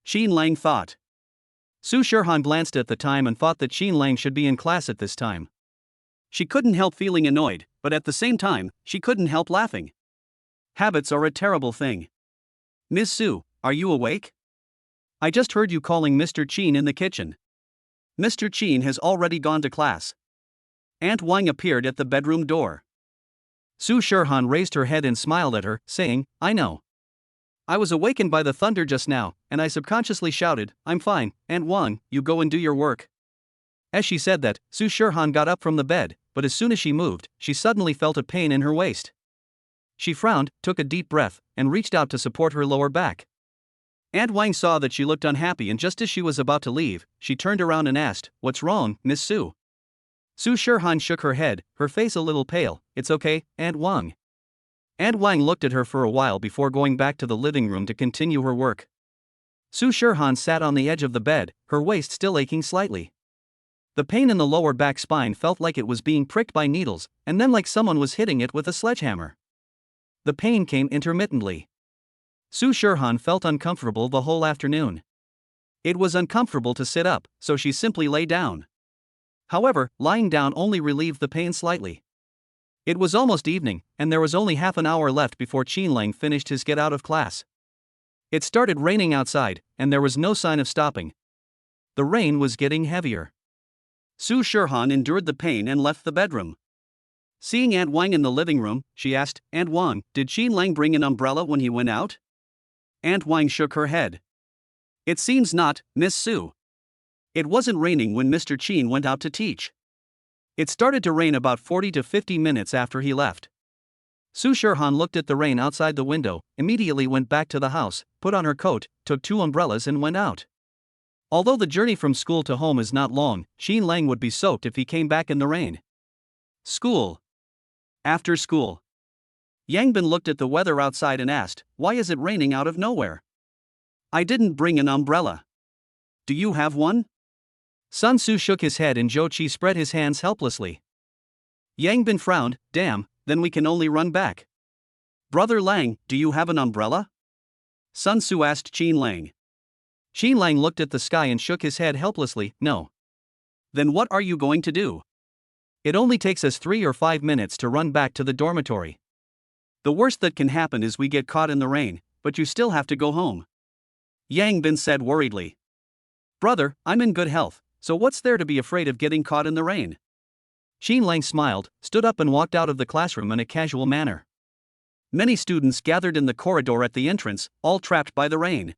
Qin Lang thought. Su Shirhan glanced at the time and thought that Qin Lang should be in class at this time. She couldn't help feeling annoyed, but at the same time, she couldn't help laughing. Habits are a terrible thing. Miss Su, are you awake? I just heard you calling Mr. Qin in the kitchen. Mr. Qin has already gone to class. Aunt Wang appeared at the bedroom door. Su Shirhan raised her head and smiled at her, saying, I know. I was awakened by the thunder just now, and I subconsciously shouted, I'm fine, Aunt Wang, you go and do your work. As she said that, Su Shirhan got up from the bed, but as soon as she moved, she suddenly felt a pain in her waist. She frowned, took a deep breath, and reached out to support her lower back. Aunt Wang saw that she looked unhappy, and just as she was about to leave, she turned around and asked, What's wrong, Miss Su? Su Shirhan shook her head, her face a little pale. It's okay, Aunt Wang. Aunt Wang looked at her for a while before going back to the living room to continue her work. Su Shirhan sat on the edge of the bed, her waist still aching slightly. The pain in the lower back spine felt like it was being pricked by needles, and then like someone was hitting it with a sledgehammer. The pain came intermittently. Su Shirhan felt uncomfortable the whole afternoon. It was uncomfortable to sit up, so she simply lay down. However, lying down only relieved the pain slightly. It was almost evening, and there was only half an hour left before Qin Lang finished his get out of class. It started raining outside, and there was no sign of stopping. The rain was getting heavier. Su Shirhan endured the pain and left the bedroom. Seeing Aunt Wang in the living room, she asked, Aunt Wang, did Qin Lang bring an umbrella when he went out? Aunt Wang shook her head. It seems not, Miss Su. It wasn't raining when Mr. Qin went out to teach. It started to rain about 40 to 50 minutes after he left. Su Shirhan looked at the rain outside the window, immediately went back to the house, put on her coat, took 2 umbrellas and went out. Although the journey from school to home is not long, Qin Lang would be soaked if he came back in the rain. School. After school. Yang Bin looked at the weather outside and asked, Why is it raining out of nowhere? I didn't bring an umbrella. Do you have one? Sun Tzu shook his head and Zhou Qi spread his hands helplessly. Yang Bin frowned, Damn, then we can only run back. Brother Lang, do you have an umbrella? Sun Tzu asked Qin Lang. Qin Lang looked at the sky and shook his head helplessly, No. Then what are you going to do? It only takes us 3 or 5 minutes to run back to the dormitory. The worst that can happen is we get caught in the rain, but you still have to go home. Yang Bin said worriedly. Brother, I'm in good health, so what's there to be afraid of getting caught in the rain? Qin Lang smiled, stood up and walked out of the classroom in a casual manner. Many students gathered in the corridor at the entrance, all trapped by the rain.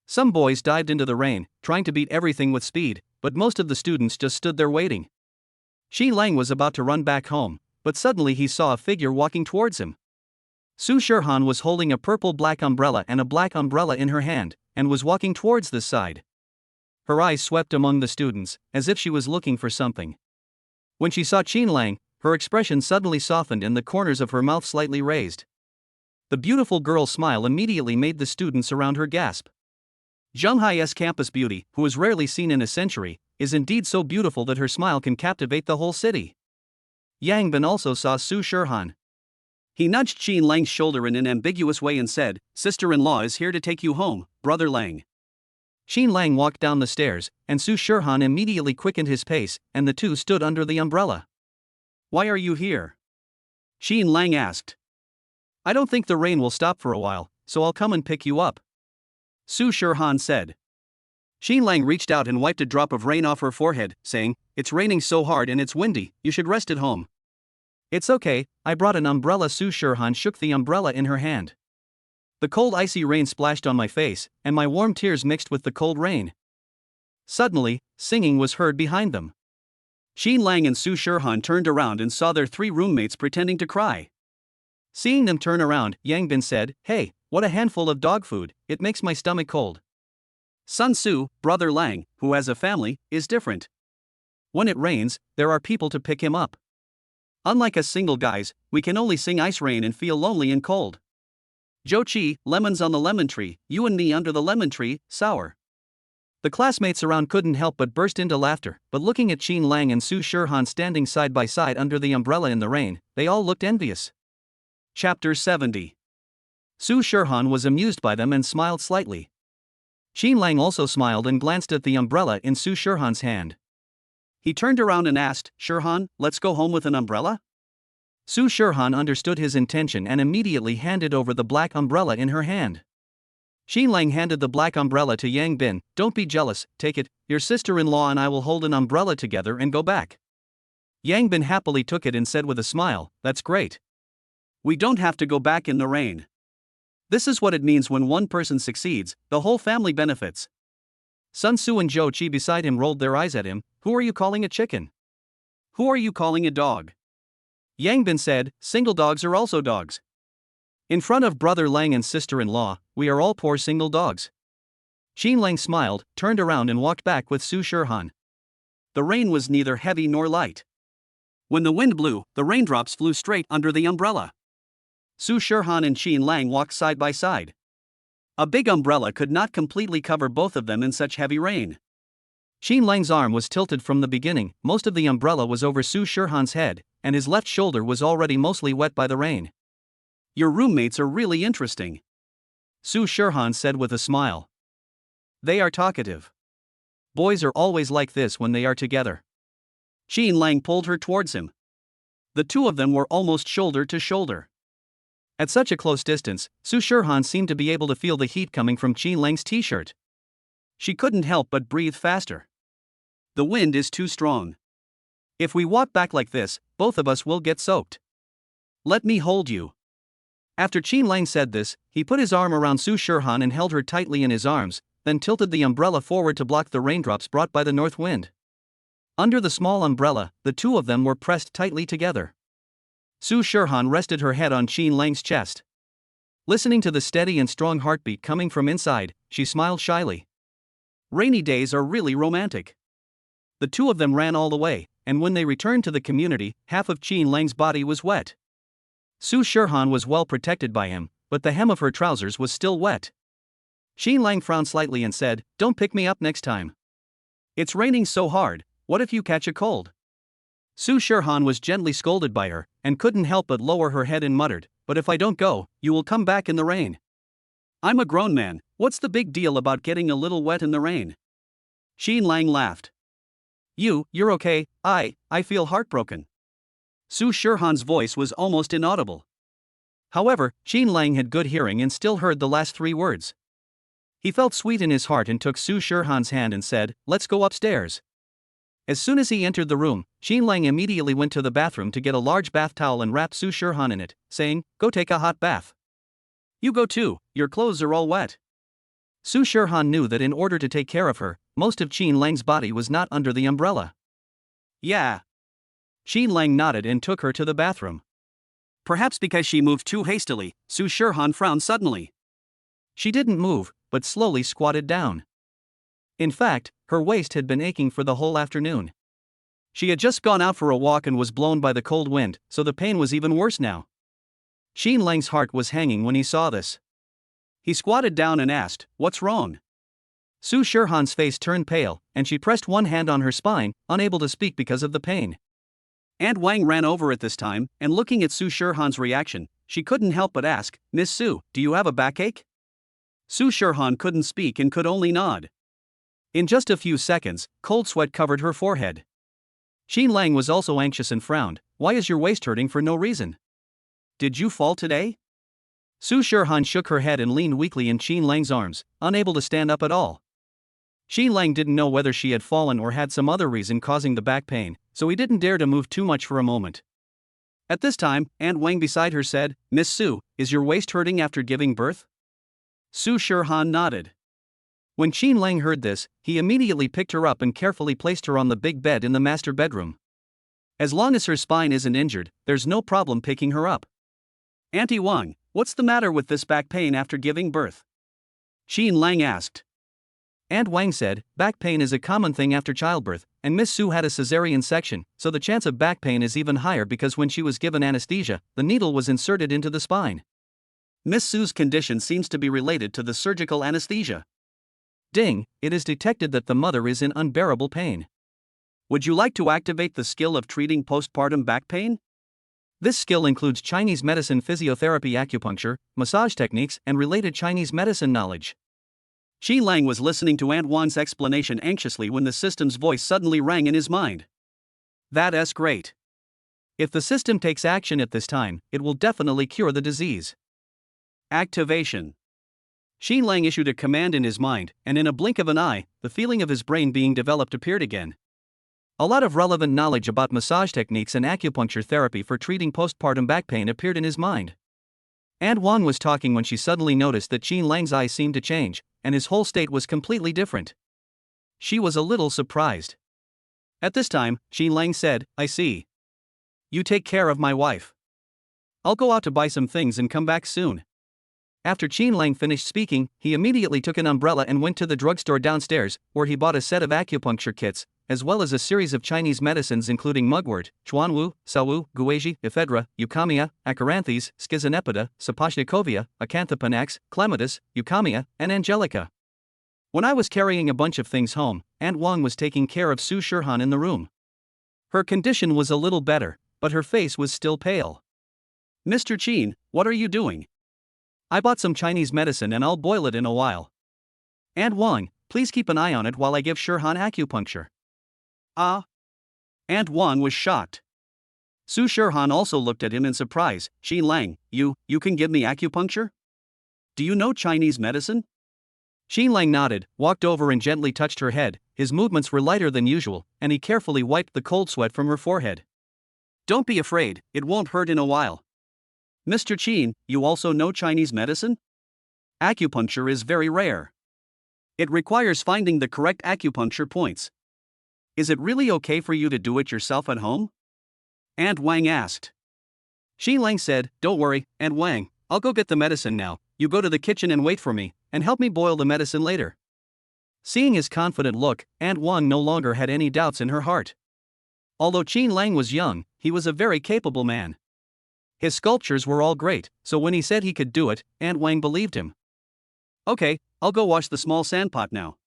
Some boys dived into the rain, trying to beat everything with speed, but most of the students just stood there waiting. Qin Lang was about to run back home, but suddenly he saw a figure walking towards him. Su Shirhan was holding a purple-black umbrella and a black umbrella in her hand, and was walking towards this side. Her eyes swept among the students, as if she was looking for something. When she saw Qin Lang, her expression suddenly softened and the corners of her mouth slightly raised. The beautiful girl's smile immediately made the students around her gasp. Zhenghai's campus beauty, who is rarely seen in a century, is indeed so beautiful that her smile can captivate the whole city. Yang Bin also saw Su Shirhan. He nudged Qin Lang's shoulder in an ambiguous way and said, Sister-in-law is here to take you home, Brother Lang. Qin Lang walked down the stairs, and Su Shirhan immediately quickened his pace, and the two stood under the umbrella. Why are you here? Qin Lang asked. I don't think the rain will stop for a while, so I'll come and pick you up. Su Shirhan said. Qin Lang reached out and wiped a drop of rain off her forehead, saying, It's raining so hard and it's windy, you should rest at home. It's okay, I brought an umbrella. Su Shirhan shook the umbrella in her hand. The cold icy rain splashed on my face, and my warm tears mixed with the cold rain. Suddenly, singing was heard behind them. Qin Lang and Su Shirhan turned around and saw their 3 roommates pretending to cry. Seeing them turn around, Yang Bin said, Hey, what a handful of dog food, it makes my stomach cold. Sun Tzu, Brother Lang, who has a family, is different. When it rains, there are people to pick him up. Unlike us single guys, we can only sing ice rain and feel lonely and cold. Zhou Qi, lemons on the lemon tree, you and me under the lemon tree, sour. The classmates around couldn't help but burst into laughter, but looking at Qin Lang and Su Shirhan standing side by side under the umbrella in the rain, they all looked envious. Chapter 70. Su Shirhan was amused by them and smiled slightly. Qin Lang also smiled and glanced at the umbrella in Su Shirhan's hand. He turned around and asked, Shirhan, let's go home with an umbrella? Su Shirhan understood his intention and immediately handed over the black umbrella in her hand. Qin Lang handed the black umbrella to Yang Bin. Don't be jealous, take it, your sister-in-law and I will hold an umbrella together and go back. Yang Bin happily took it and said with a smile, that's great. We don't have to go back in the rain. This is what it means when one person succeeds, the whole family benefits. Sun Tzu and Zhou Qi beside him rolled their eyes at him. Who are you calling a chicken? Who are you calling a dog? Yang Bin said, single dogs are also dogs. In front of brother Lang and sister-in-law, we are all poor single dogs. Qin Lang smiled, turned around and walked back with Su Shirhan. The rain was neither heavy nor light. When the wind blew, the raindrops flew straight under the umbrella. Su Shirhan and Qin Lang walked side by side. A big umbrella could not completely cover both of them in such heavy rain. Qin Lang's arm was tilted from the beginning, most of the umbrella was over Su Shirhan's head, and his left shoulder was already mostly wet by the rain. Your roommates are really interesting, Su Shirhan said with a smile. They are talkative. Boys are always like this when they are together. Qin Lang pulled her towards him. The two of them were almost shoulder to shoulder. At such a close distance, Su Shirhan seemed to be able to feel the heat coming from Qin Lang's t-shirt. She couldn't help but breathe faster. The wind is too strong. If we walk back like this, both of us will get soaked. Let me hold you. After Qin Lang said this, he put his arm around Su Shirhan and held her tightly in his arms, then tilted the umbrella forward to block the raindrops brought by the north wind. Under the small umbrella, the two of them were pressed tightly together. Su Shirhan rested her head on Qin Lang's chest. Listening to the steady and strong heartbeat coming from inside, she smiled shyly. Rainy days are really romantic. The two of them ran all the way, and when they returned to the community, half of Qin Lang's body was wet. Su Shirhan was well protected by him, but the hem of her trousers was still wet. Qin Lang frowned slightly and said, don't pick me up next time. It's raining so hard, what if you catch a cold? Su Shirhan was gently scolded by her, and couldn't help but lower her head and muttered, but if I don't go, you will come back in the rain. I'm a grown man, what's the big deal about getting a little wet in the rain? Qin Lang laughed. You're okay, I feel heartbroken. Su Shirhan's voice was almost inaudible. However, Qin Lang had good hearing and still heard the last three words. He felt sweet in his heart and took Su Shirhan's hand and said, let's go upstairs. As soon as he entered the room, Qin Lang immediately went to the bathroom to get a large bath towel and wrap Su Shirhan in it, saying, go take a hot bath. You go too, your clothes are all wet. Su Shirhan knew that in order to take care of her, most of Qin Lang's body was not under the umbrella. Yeah. Qin Lang nodded and took her to the bathroom. Perhaps because she moved too hastily, Su Shirhan frowned suddenly. She didn't move, but slowly squatted down. In fact, her waist had been aching for the whole afternoon. She had just gone out for a walk and was blown by the cold wind, so the pain was even worse now. Qin Lang's heart was hanging when he saw this. He squatted down and asked, what's wrong? Su Shirhan's face turned pale, and she pressed one hand on her spine, unable to speak because of the pain. Aunt Wang ran over at this time, and looking at Su Shirhan's reaction, she couldn't help but ask, Miss Su, do you have a backache? Su Shirhan couldn't speak and could only nod. In just a few seconds, cold sweat covered her forehead. Qin Lang was also anxious and frowned. Why is your waist hurting for no reason? Did you fall today? Su Shirhan shook her head and leaned weakly in Qin Lang's arms, unable to stand up at all. Qin Lang didn't know whether she had fallen or had some other reason causing the back pain, so he didn't dare to move too much for a moment. At this time, Aunt Wang beside her said, Miss Su, is your waist hurting after giving birth? Su Shirhan nodded. When Qin Lang heard this, he immediately picked her up and carefully placed her on the big bed in the master bedroom. As long as her spine isn't injured, there's no problem picking her up. Auntie Wang, what's the matter with this back pain after giving birth? Qin Lang asked. Aunt Wang said, back pain is a common thing after childbirth, and Miss Su had a cesarean section, so the chance of back pain is even higher because when she was given anesthesia, the needle was inserted into the spine. Miss Su's condition seems to be related to the surgical anesthesia. Ding, it is detected that the mother is in unbearable pain. Would you like to activate the skill of treating postpartum back pain? This skill includes Chinese medicine, physiotherapy, acupuncture, massage techniques, and related Chinese medicine knowledge. Xi Lang was listening to Aunt Wan's explanation anxiously when the system's voice suddenly rang in his mind. That's great. If the system takes action at this time, it will definitely cure the disease. Activation. Xi Lang issued a command in his mind, and in a blink of an eye, the feeling of his brain being developed appeared again. A lot of relevant knowledge about massage techniques and acupuncture therapy for treating postpartum back pain appeared in his mind. Aunt Wan was talking when she suddenly noticed that Xi Lang's eyes seemed to change, and his whole state was completely different. She was a little surprised. At this time, Xi Lang said, "I see. You take care of my wife. I'll go out to buy some things and come back soon." After Xi Lang finished speaking, he immediately took an umbrella and went to the drugstore downstairs, where he bought a set of acupuncture kits, as well as a series of Chinese medicines including mugwort, chuanwu, sawu, guizhi, ephedra, eukamia, acaranthes, schizonepida, sapashnikovia, acanthopanax, clematis, eukamia, and angelica. When I was carrying a bunch of things home, Aunt Wang was taking care of Su Shirhan in the room. Her condition was a little better, but her face was still pale. "Mr. Qin, what are you doing?" "I bought some Chinese medicine and I'll boil it in a while. Aunt Wang, please keep an eye on it while I give Shirhan acupuncture." Ah. Aunt Wang was shocked. Su Shirhan also looked at him in surprise. "Xi Lang, you can give me acupuncture? Do you know Chinese medicine?" Xi Lang nodded, walked over and gently touched her head. His movements were lighter than usual, and he carefully wiped the cold sweat from her forehead. "Don't be afraid, it won't hurt in a while. Mr. Qin, you also know Chinese medicine? Acupuncture is very rare. It requires finding the correct acupuncture points. Is it really okay for you to do it yourself at home?" Aunt Wang asked. Xi Lang said, "Don't worry, Aunt Wang, I'll go get the medicine now. You go to the kitchen and wait for me, and help me boil the medicine later." Seeing his confident look, Aunt Wang no longer had any doubts in her heart. Although Xi Lang was young, he was a very capable man. His sculptures were all great, so when he said he could do it, Aunt Wang believed him. "Okay, I'll go wash the small sandpot now."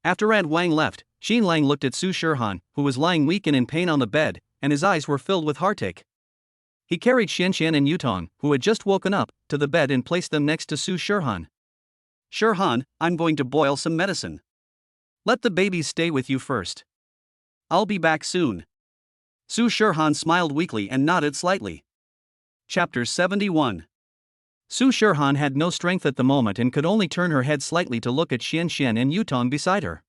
After Aunt Wang left, Xi Lang looked at Su Shirhan, who was lying weak and in pain on the bed, and his eyes were filled with heartache. He carried Xianxian and Yutong, who had just woken up, to the bed and placed them next to Su Shirhan. "Shirhan, I'm going to boil some medicine. Let the babies stay with you first. I'll be back soon." Su Shirhan smiled weakly and nodded slightly. Chapter 71. Su Shirhan had no strength at the moment and could only turn her head slightly to look at Xianxian and Yutong beside her.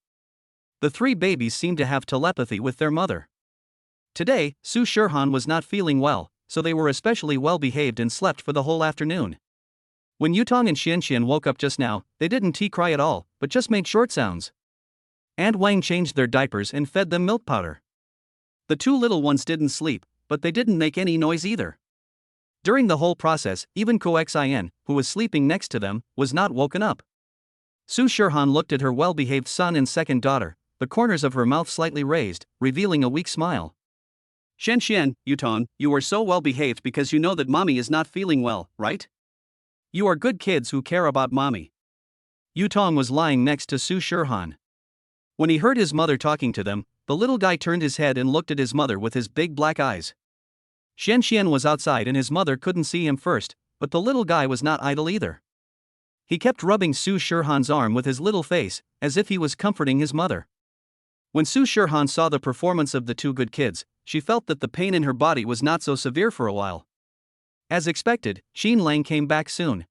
The three babies seemed to have telepathy with their mother. Today, Su Shirhan was not feeling well, so they were especially well behaved and slept for the whole afternoon. When Yutong and Xianxian woke up just now, they didn't cry at all, but just made short sounds. Aunt Wang changed their diapers and fed them milk powder. The two little ones didn't sleep, but they didn't make any noise either. During the whole process, even Ko Xin, who was sleeping next to them, was not woken up. Su Shirhan looked at her well-behaved son and second daughter, the corners of her mouth slightly raised, revealing a weak smile. "Xianxian, Yutong, you are so well behaved because you know that mommy is not feeling well, right? You are good kids who care about mommy." Yutong was lying next to Su Shirhan. When he heard his mother talking to them, the little guy turned his head and looked at his mother with his big black eyes. Xianxian was outside and his mother couldn't see him first, but the little guy was not idle either. He kept rubbing Su Shirhan's arm with his little face, as if he was comforting his mother. When Su Shirhan saw the performance of the two good kids, she felt that the pain in her body was not so severe for a while. As expected, Xi Lang came back soon.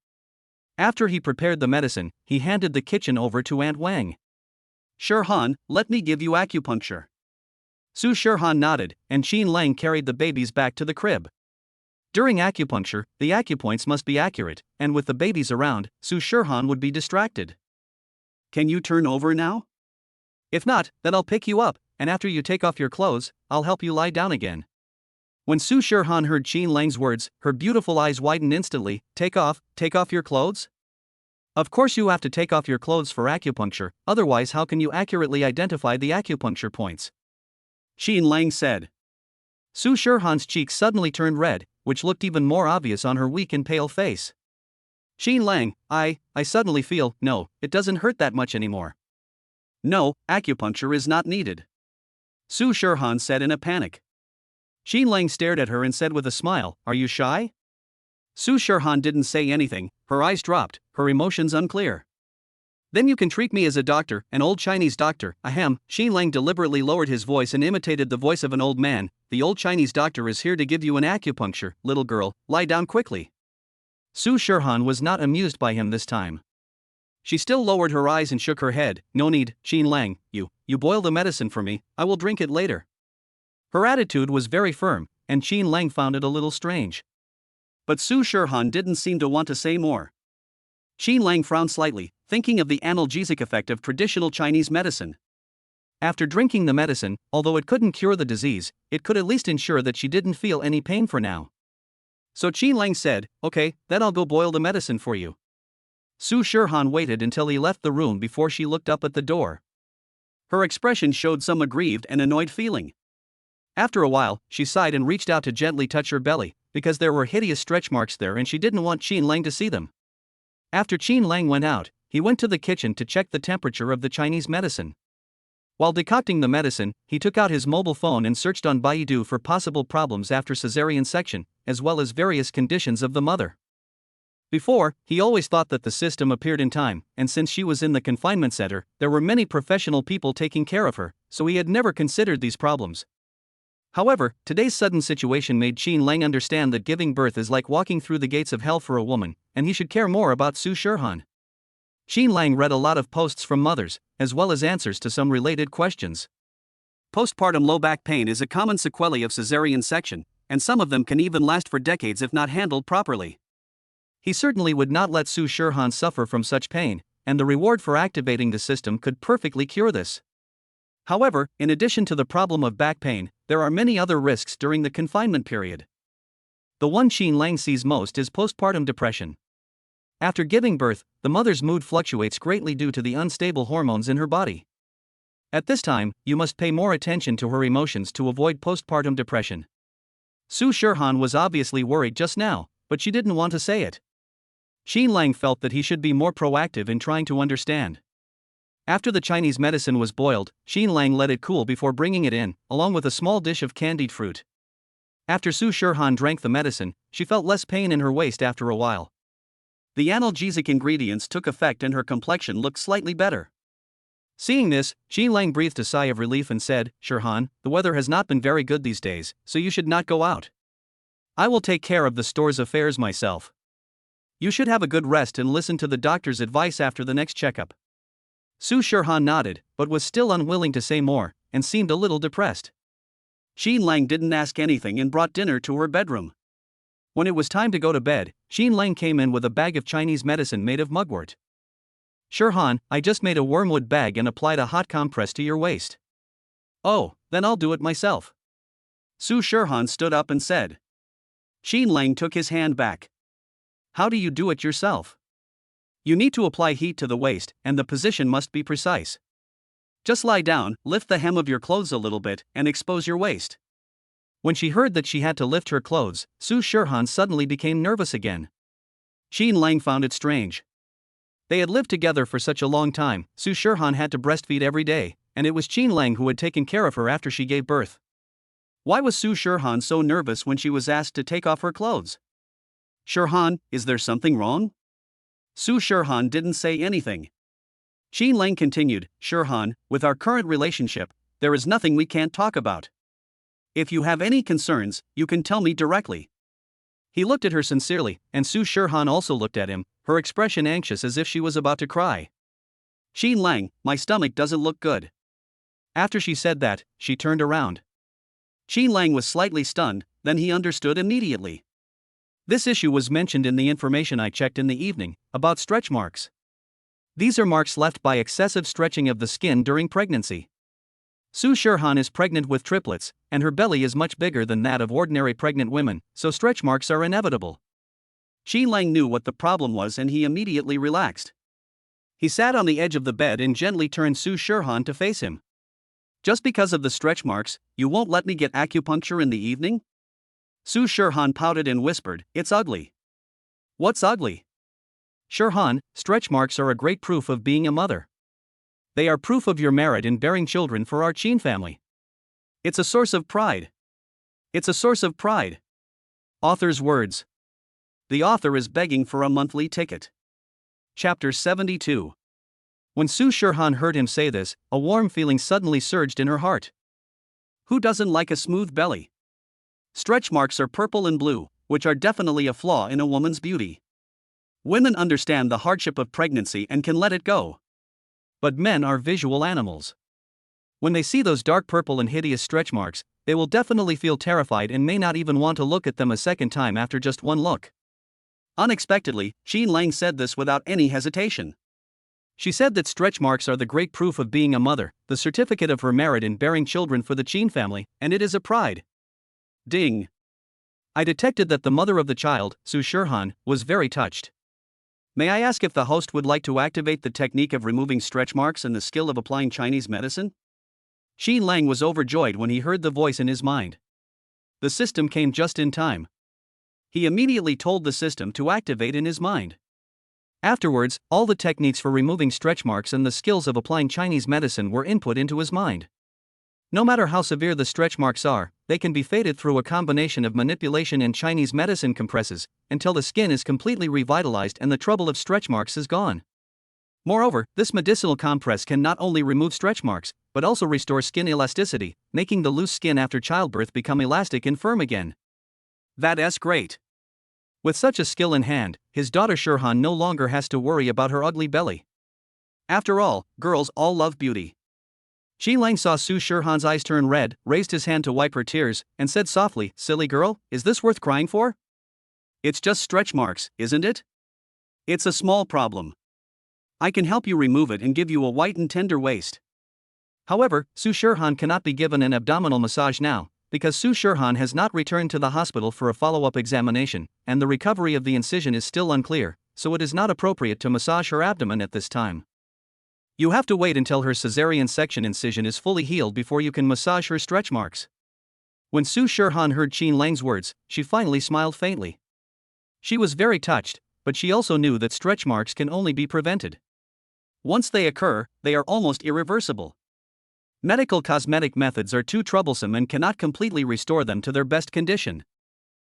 After he prepared the medicine, he handed the kitchen over to Aunt Wang. "Shirhan, let me give you acupuncture." Su Shirhan nodded, and Xi Lang carried the babies back to the crib. During acupuncture, the acupoints must be accurate, and with the babies around, Su Shirhan would be distracted. "Can you turn over now?" "If not, then I'll pick you up, and after you take off your clothes, I'll help you lie down again." When Su Shirhan heard Xi Lang's words, her beautiful eyes widened instantly. Take off your clothes? Of course you have to take off your clothes for acupuncture, otherwise how can you accurately identify the acupuncture points?" Xi Lang said. Su Shirhan's cheeks suddenly turned red, which looked even more obvious on her weak and pale face. "Xi Lang, I suddenly feel, no, it doesn't hurt that much anymore." "No, acupuncture is not needed," Su Shirhan said in a panic. Xi Lang stared at her and said with a smile, "Are you shy?" Su Shirhan didn't say anything, her eyes dropped, her emotions unclear. Then you can treat me as a doctor, an old Chinese doctor, ahem. Xin Lang deliberately lowered his voice and imitated the voice of an old man. The old Chinese doctor is here to give you an acupuncture, little girl, lie down quickly. Su Shirhan was not amused by him this time. She still lowered her eyes and shook her head. No need, Xin Lang, you boil the medicine for me, I will drink it later. Her attitude was very firm, and Xin Lang found it a little strange. But Su Shirhan didn't seem to want to say more. Xin Lang frowned slightly, thinking of the analgesic effect of traditional Chinese medicine. After drinking the medicine, although it couldn't cure the disease, it could at least ensure that she didn't feel any pain for now. So Xin Lang said, okay, then I'll go boil the medicine for you. Su Shirhan waited until he left the room before she looked up at the door. Her expression showed some aggrieved and annoyed feeling. After a while, she sighed and reached out to gently touch her belly, because there were hideous stretch marks there and she didn't want Xin Lang to see them. After Xin Lang went out, he went to the kitchen to check the temperature of the Chinese medicine. While decocting the medicine, he took out his mobile phone and searched on Baidu for possible problems after cesarean section, as well as various conditions of the mother. Before, he always thought that the system appeared in time, and since she was in the confinement center, there were many professional people taking care of her, so he had never considered these problems. However, today's sudden situation made Xin Lang understand that giving birth is like walking through the gates of hell for a woman, and he should care more about Su Shirhan. Xin Lang read a lot of posts from mothers, as well as answers to some related questions. Postpartum low back pain is a common sequelae of cesarean section, and some of them can even last for decades if not handled properly. He certainly would not let Su Shirhan suffer from such pain, and the reward for activating the system could perfectly cure this. However, in addition to the problem of back pain, there are many other risks during the confinement period. The one Xin Lang sees most is postpartum depression. After giving birth, the mother's mood fluctuates greatly due to the unstable hormones in her body. At this time, you must pay more attention to her emotions to avoid postpartum depression. Su Shirhan was obviously worried just now, but she didn't want to say it. Xin Lang felt that he should be more proactive in trying to understand. After the Chinese medicine was boiled, Xin Lang let it cool before bringing it in, along with a small dish of candied fruit. After Su Shirhan drank the medicine, she felt less pain in her waist after a while. The analgesic ingredients took effect and her complexion looked slightly better. Seeing this, Xin Lang breathed a sigh of relief and said, Shirhan, the weather has not been very good these days, so you should not go out. I will take care of the store's affairs myself. You should have a good rest and listen to the doctor's advice after the next checkup. Su Shirhan nodded, but was still unwilling to say more, and seemed a little depressed. Xin Lang didn't ask anything and brought dinner to her bedroom. When it was time to go to bed, Xin Lang came in with a bag of Chinese medicine made of mugwort. Shirhan, I just made a wormwood bag and applied a hot compress to your waist. Oh, then I'll do it myself. Su Shirhan stood up and said. Xin Lang took his hand back. How do you do it yourself? You need to apply heat to the waist, and the position must be precise. Just lie down, lift the hem of your clothes a little bit, and expose your waist. When she heard that she had to lift her clothes, Su Shirhan suddenly became nervous again. Xin Lang found it strange. They had lived together for such a long time. Su Shirhan had to breastfeed every day, and it was Xin Lang who had taken care of her after she gave birth. Why was Su Shirhan so nervous when she was asked to take off her clothes? Shirhan, is there something wrong? Su Shirhan didn't say anything. Xin Lang continued, Shirhan, with our current relationship, there is nothing we can't talk about. If you have any concerns, you can tell me directly. He looked at her sincerely, and Su Shirhan also looked at him, her expression anxious as if she was about to cry. Xin Lang, my stomach doesn't look good. After she said that, she turned around. Xin Lang was slightly stunned, then he understood immediately. This issue was mentioned in the information I checked in the evening, about stretch marks. These are marks left by excessive stretching of the skin during pregnancy. Su Shirhan is pregnant with triplets, and her belly is much bigger than that of ordinary pregnant women, so stretch marks are inevitable. Xin Lang knew what the problem was and he immediately relaxed. He sat on the edge of the bed and gently turned Su Shirhan to face him. Just because of the stretch marks, you won't let me get acupuncture in the evening? Su Shirhan pouted and whispered, it's ugly. What's ugly? Shirhan, stretch marks are a great proof of being a mother. They are proof of your merit in bearing children for our Qin family. It's a source of pride. It's a source of pride. Author's words. The author is begging for a monthly ticket. Chapter 72. When Su Shirhan heard him say this, a warm feeling suddenly surged in her heart. Who doesn't like a smooth belly? Stretch marks are purple and blue, which are definitely a flaw in a woman's beauty. Women understand the hardship of pregnancy and can let it go. But men are visual animals. When they see those dark purple and hideous stretch marks, they will definitely feel terrified and may not even want to look at them a second time after just one look. Unexpectedly, Qin Lang said this without any hesitation. She said that stretch marks are the great proof of being a mother, the certificate of her merit in bearing children for the Qin family, and it is a pride. Ding. I detected that the mother of the child, Su Shirhan, was very touched. May I ask if the host would like to activate the technique of removing stretch marks and the skill of applying Chinese medicine? Qin Lang was overjoyed when he heard the voice in his mind. The system came just in time. He immediately told the system to activate in his mind. Afterwards, all the techniques for removing stretch marks and the skills of applying Chinese medicine were input into his mind. No matter how severe the stretch marks are, they can be faded through a combination of manipulation and Chinese medicine compresses, until the skin is completely revitalized and the trouble of stretch marks is gone. Moreover, this medicinal compress can not only remove stretch marks, but also restore skin elasticity, making the loose skin after childbirth become elastic and firm again. That's great. With such a skill in hand, his daughter Shirhan no longer has to worry about her ugly belly. After all, girls all love beauty. Qin Lang saw Su Shirhan's eyes turn red, raised his hand to wipe her tears, and said softly, "Silly girl, is this worth crying for? It's just stretch marks, isn't it? It's a small problem. I can help you remove it and give you a white and tender waist." However, Su Shirhan cannot be given an abdominal massage now, because Su Shirhan has not returned to the hospital for a follow-up examination, and the recovery of the incision is still unclear, so it is not appropriate to massage her abdomen at this time. You have to wait until her cesarean section incision is fully healed before you can massage her stretch marks. When Su Shirhan heard Qin Lang's words, she finally smiled faintly. She was very touched, but she also knew that stretch marks can only be prevented. Once they occur, they are almost irreversible. Medical cosmetic methods are too troublesome and cannot completely restore them to their best condition.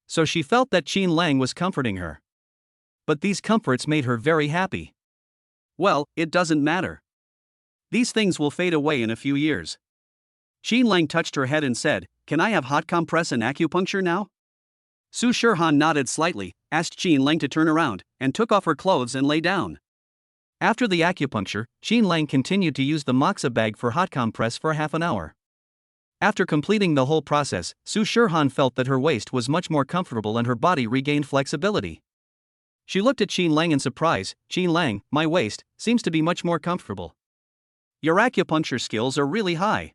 So she felt that Qin Lang was comforting her. But these comforts made her very happy. Well, it doesn't matter. These things will fade away in a few years. Qin Lang touched her head and said, "Can I have hot compress and acupuncture now?" Su Shirhan nodded slightly, asked Qin Lang to turn around, and took off her clothes and lay down. After the acupuncture, Qin Lang continued to use the moxa bag for hot compress for half an hour. After completing the whole process, Su Shirhan felt that her waist was much more comfortable and her body regained flexibility. She looked at Qin Lang in surprise. "Qin Lang, my waist seems to be much more comfortable. Your acupuncture skills are really high."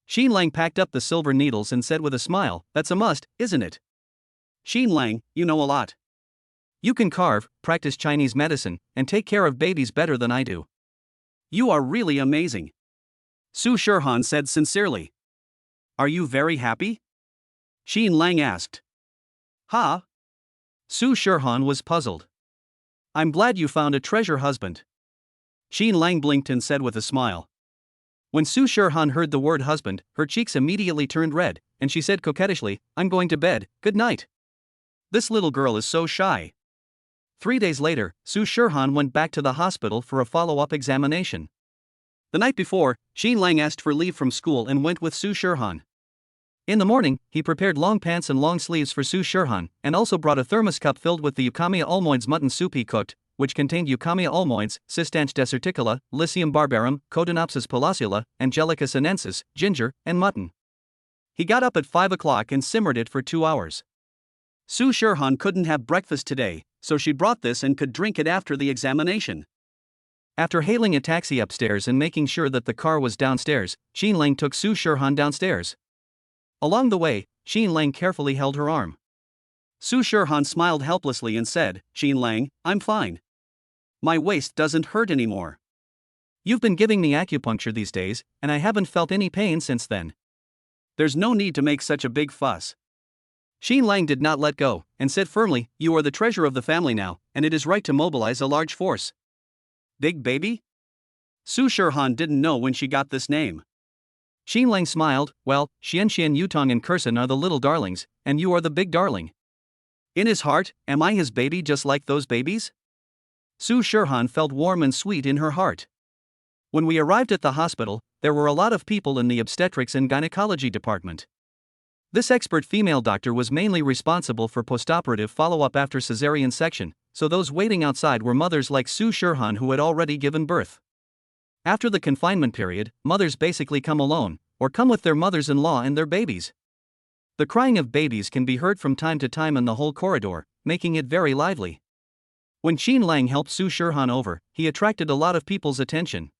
Qin Lang packed up the silver needles and said with a smile, "That's a must, isn't it?" "Qin Lang, you know a lot. You can carve, practice Chinese medicine, and take care of babies better than I do. You are really amazing," Su Shirhan said sincerely. "Are you very happy?" Qin Lang asked. "Huh?" Su Shirhan was puzzled. "I'm glad you found a treasure husband." Qin Lang blinked and said with a smile. When Su Shirhan heard the word husband, her cheeks immediately turned red, and she said coquettishly, "I'm going to bed, good night." This little girl is so shy. 3 days later, Su Shirhan went back to the hospital for a follow-up examination. The night before, Qin Lang asked for leave from school and went with Su Shirhan. In the morning, he prepared long pants and long sleeves for Su Shirhan, and also brought a thermos cup filled with the Eukamia almoids mutton soup he cooked, which contained Eukamia almoids, Cistanche deserticula, Lycium barbarum, Codonopsis palaciula, Angelica sinensis, ginger, and mutton. He got up at 5 o'clock and simmered it for 2 hours. Su Shirhan couldn't have breakfast today, so she brought this and could drink it after the examination. After hailing a taxi upstairs and making sure that the car was downstairs, Qin Lang took Su Shirhan downstairs. Along the way, Qin Lang carefully held her arm. Su Shirhan smiled helplessly and said, "Qin Lang, I'm fine. My waist doesn't hurt anymore." "You've been giving me acupuncture these days, and I haven't felt any pain since then." "There's no need to make such a big fuss." Qin Lang did not let go, and said firmly, "You are the treasure of the family now, and it is right to mobilize a large force." "Big baby?" Su Shirhan didn't know when she got this name. Qin Lang smiled, "Well, Xian Yutong and Kursan are the little darlings, and you are the big darling." In his heart, am I his baby just like those babies? Su Shirhan felt warm and sweet in her heart. When we arrived at the hospital, there were a lot of people in the obstetrics and gynecology department. This expert female doctor was mainly responsible for postoperative follow-up after cesarean section, so those waiting outside were mothers like Su Shirhan who had already given birth. After the confinement period, mothers basically come alone, or come with their mothers-in-law and their babies. The crying of babies can be heard from time to time in the whole corridor, making it very lively. When Qin Lang helped Su Shirhan over, he attracted a lot of people's attention.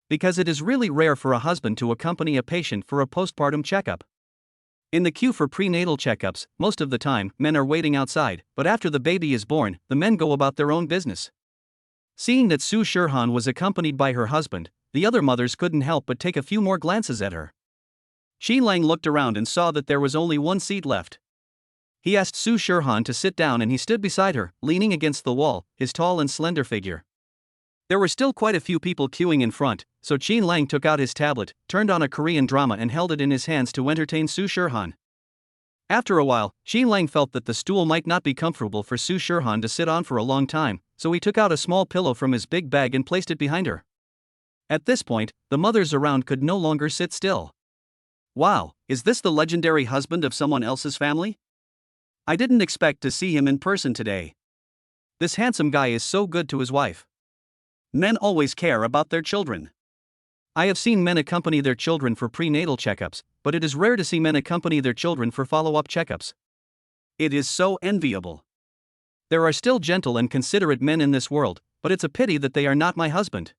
Because it is really rare for a husband to accompany a patient for a postpartum checkup. In the queue for prenatal checkups, most of the time, men are waiting outside, but after the baby is born, the men go about their own business. Seeing that Su Shirhan was accompanied by her husband, the other mothers couldn't help but take a few more glances at her. Qin Lang looked around and saw that there was only one seat left. He asked Su Shirhan to sit down and he stood beside her, leaning against the wall, his tall and slender figure. There were still quite a few people queuing in front, so Qin Lang took out his tablet, turned on a Korean drama and held it in his hands to entertain Su Shirhan. After a while, Qin Lang felt that the stool might not be comfortable for Su Shirhan to sit on for a long time, so he took out a small pillow from his big bag and placed it behind her. At this point, the mothers around could no longer sit still. Wow, is this the legendary husband of someone else's family? I didn't expect to see him in person today. This handsome guy is so good to his wife. Men always care about their children. I have seen men accompany their children for prenatal checkups, but it is rare to see men accompany their children for follow-up checkups. It is so enviable. There are still gentle and considerate men in this world, but it's a pity that they are not my husband.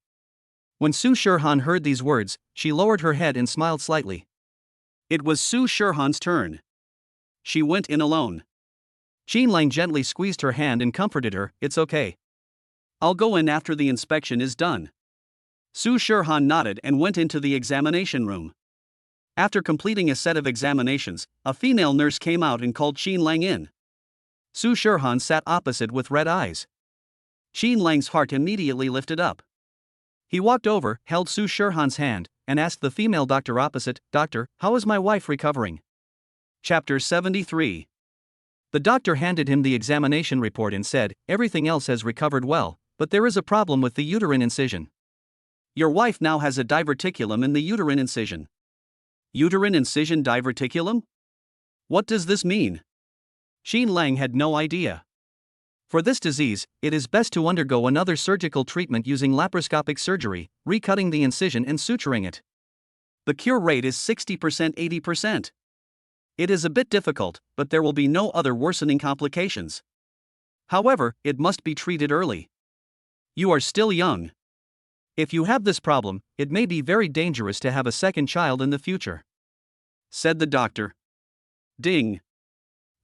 When Su Shirhan heard these words, she lowered her head and smiled slightly. It was Su Shirhan's turn. She went in alone. Qin Lang gently squeezed her hand and comforted her, "It's okay. I'll go in after the inspection is done." Su Shirhan nodded and went into the examination room. After completing a set of examinations, a female nurse came out and called Qin Lang in. Su Shirhan sat opposite with red eyes. Qin Lang's heart immediately lifted up. He walked over, held Su Shirhan's hand, and asked the female doctor opposite, "Doctor, how is my wife recovering?" Chapter 73. The doctor handed him the examination report and said, "Everything else has recovered well, but there is a problem with the uterine incision. Your wife now has a diverticulum in the uterine incision." Uterine incision diverticulum? What does this mean? Qin Lang had no idea. For this disease, it is best to undergo another surgical treatment using laparoscopic surgery, recutting the incision and suturing it. The cure rate is 60%-80%. It is a bit difficult, but there will be no other worsening complications. However, it must be treated early. You are still young. If you have this problem, it may be very dangerous to have a second child in the future," said the doctor. Ding.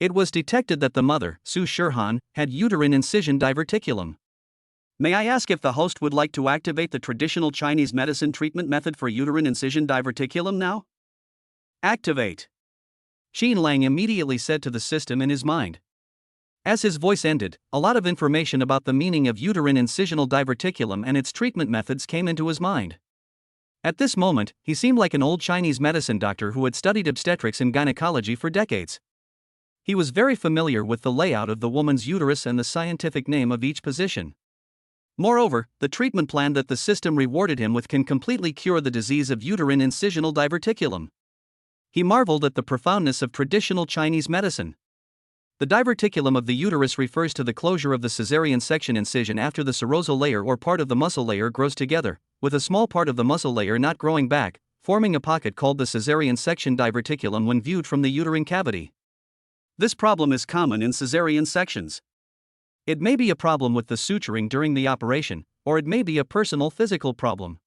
It was detected that the mother, Su Shirhan, had uterine incision diverticulum. May I ask if the host would like to activate the traditional Chinese medicine treatment method for uterine incision diverticulum now? Activate. Qin Lang immediately said to the system in his mind. As his voice ended, a lot of information about the meaning of uterine incisional diverticulum and its treatment methods came into his mind. At this moment, he seemed like an old Chinese medicine doctor who had studied obstetrics and gynecology for decades. He was very familiar with the layout of the woman's uterus and the scientific name of each position. Moreover, the treatment plan that the system rewarded him with can completely cure the disease of uterine incisional diverticulum. He marveled at the profoundness of traditional Chinese medicine. The diverticulum of the uterus refers to the closure of the caesarean section incision after the serosal layer or part of the muscle layer grows together, with a small part of the muscle layer not growing back, forming a pocket called the caesarean section diverticulum when viewed from the uterine cavity. This problem is common in caesarean sections. It may be a problem with the suturing during the operation, or it may be a personal physical problem.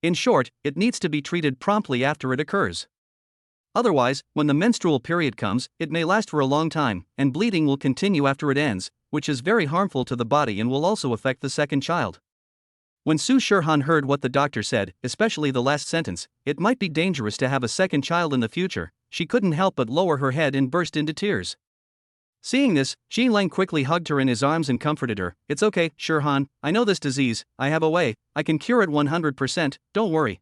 In short, it needs to be treated promptly after it occurs. Otherwise, when the menstrual period comes, it may last for a long time, and bleeding will continue after it ends, which is very harmful to the body and will also affect the second child. When Su Shirhan heard what the doctor said, especially the last sentence, "It might be dangerous to have a second child in the future," she couldn't help but lower her head and burst into tears. Seeing this, Qin Lang quickly hugged her in his arms and comforted her. "It's okay, Shirhan, I know this disease, I have a way, I can cure it 100%, don't worry."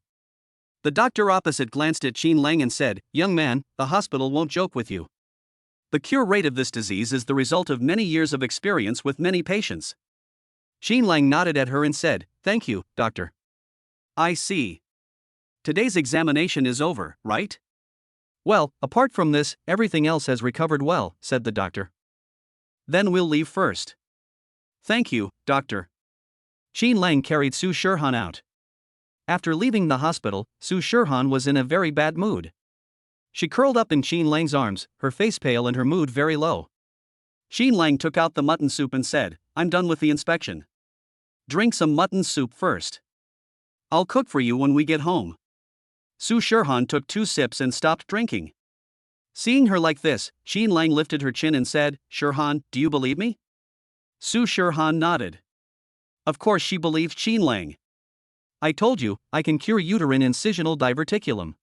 The doctor opposite glanced at Qin Lang and said, "Young man, the hospital won't joke with you. The cure rate of this disease is the result of many years of experience with many patients." Qin Lang nodded at her and said, "Thank you, doctor." I see. Today's examination is over, right? Well, apart from this, everything else has recovered well, said the doctor. Then we'll leave first. Thank you, doctor. Qin Lang carried Su Shirhan out. After leaving the hospital, Su Shirhan was in a very bad mood. She curled up in Qin Lang's arms, her face pale and her mood very low. Qin Lang took out the mutton soup and said, I'm done with the inspection. Drink some mutton soup first. I'll cook for you when we get home. Su Shirhan took 2 sips and stopped drinking. Seeing her like this, Qin Lang lifted her chin and said, Shirhan, do you believe me? Su Shirhan nodded. Of course she believed Qin Lang. I told you, I can cure uterine incisional diverticulum.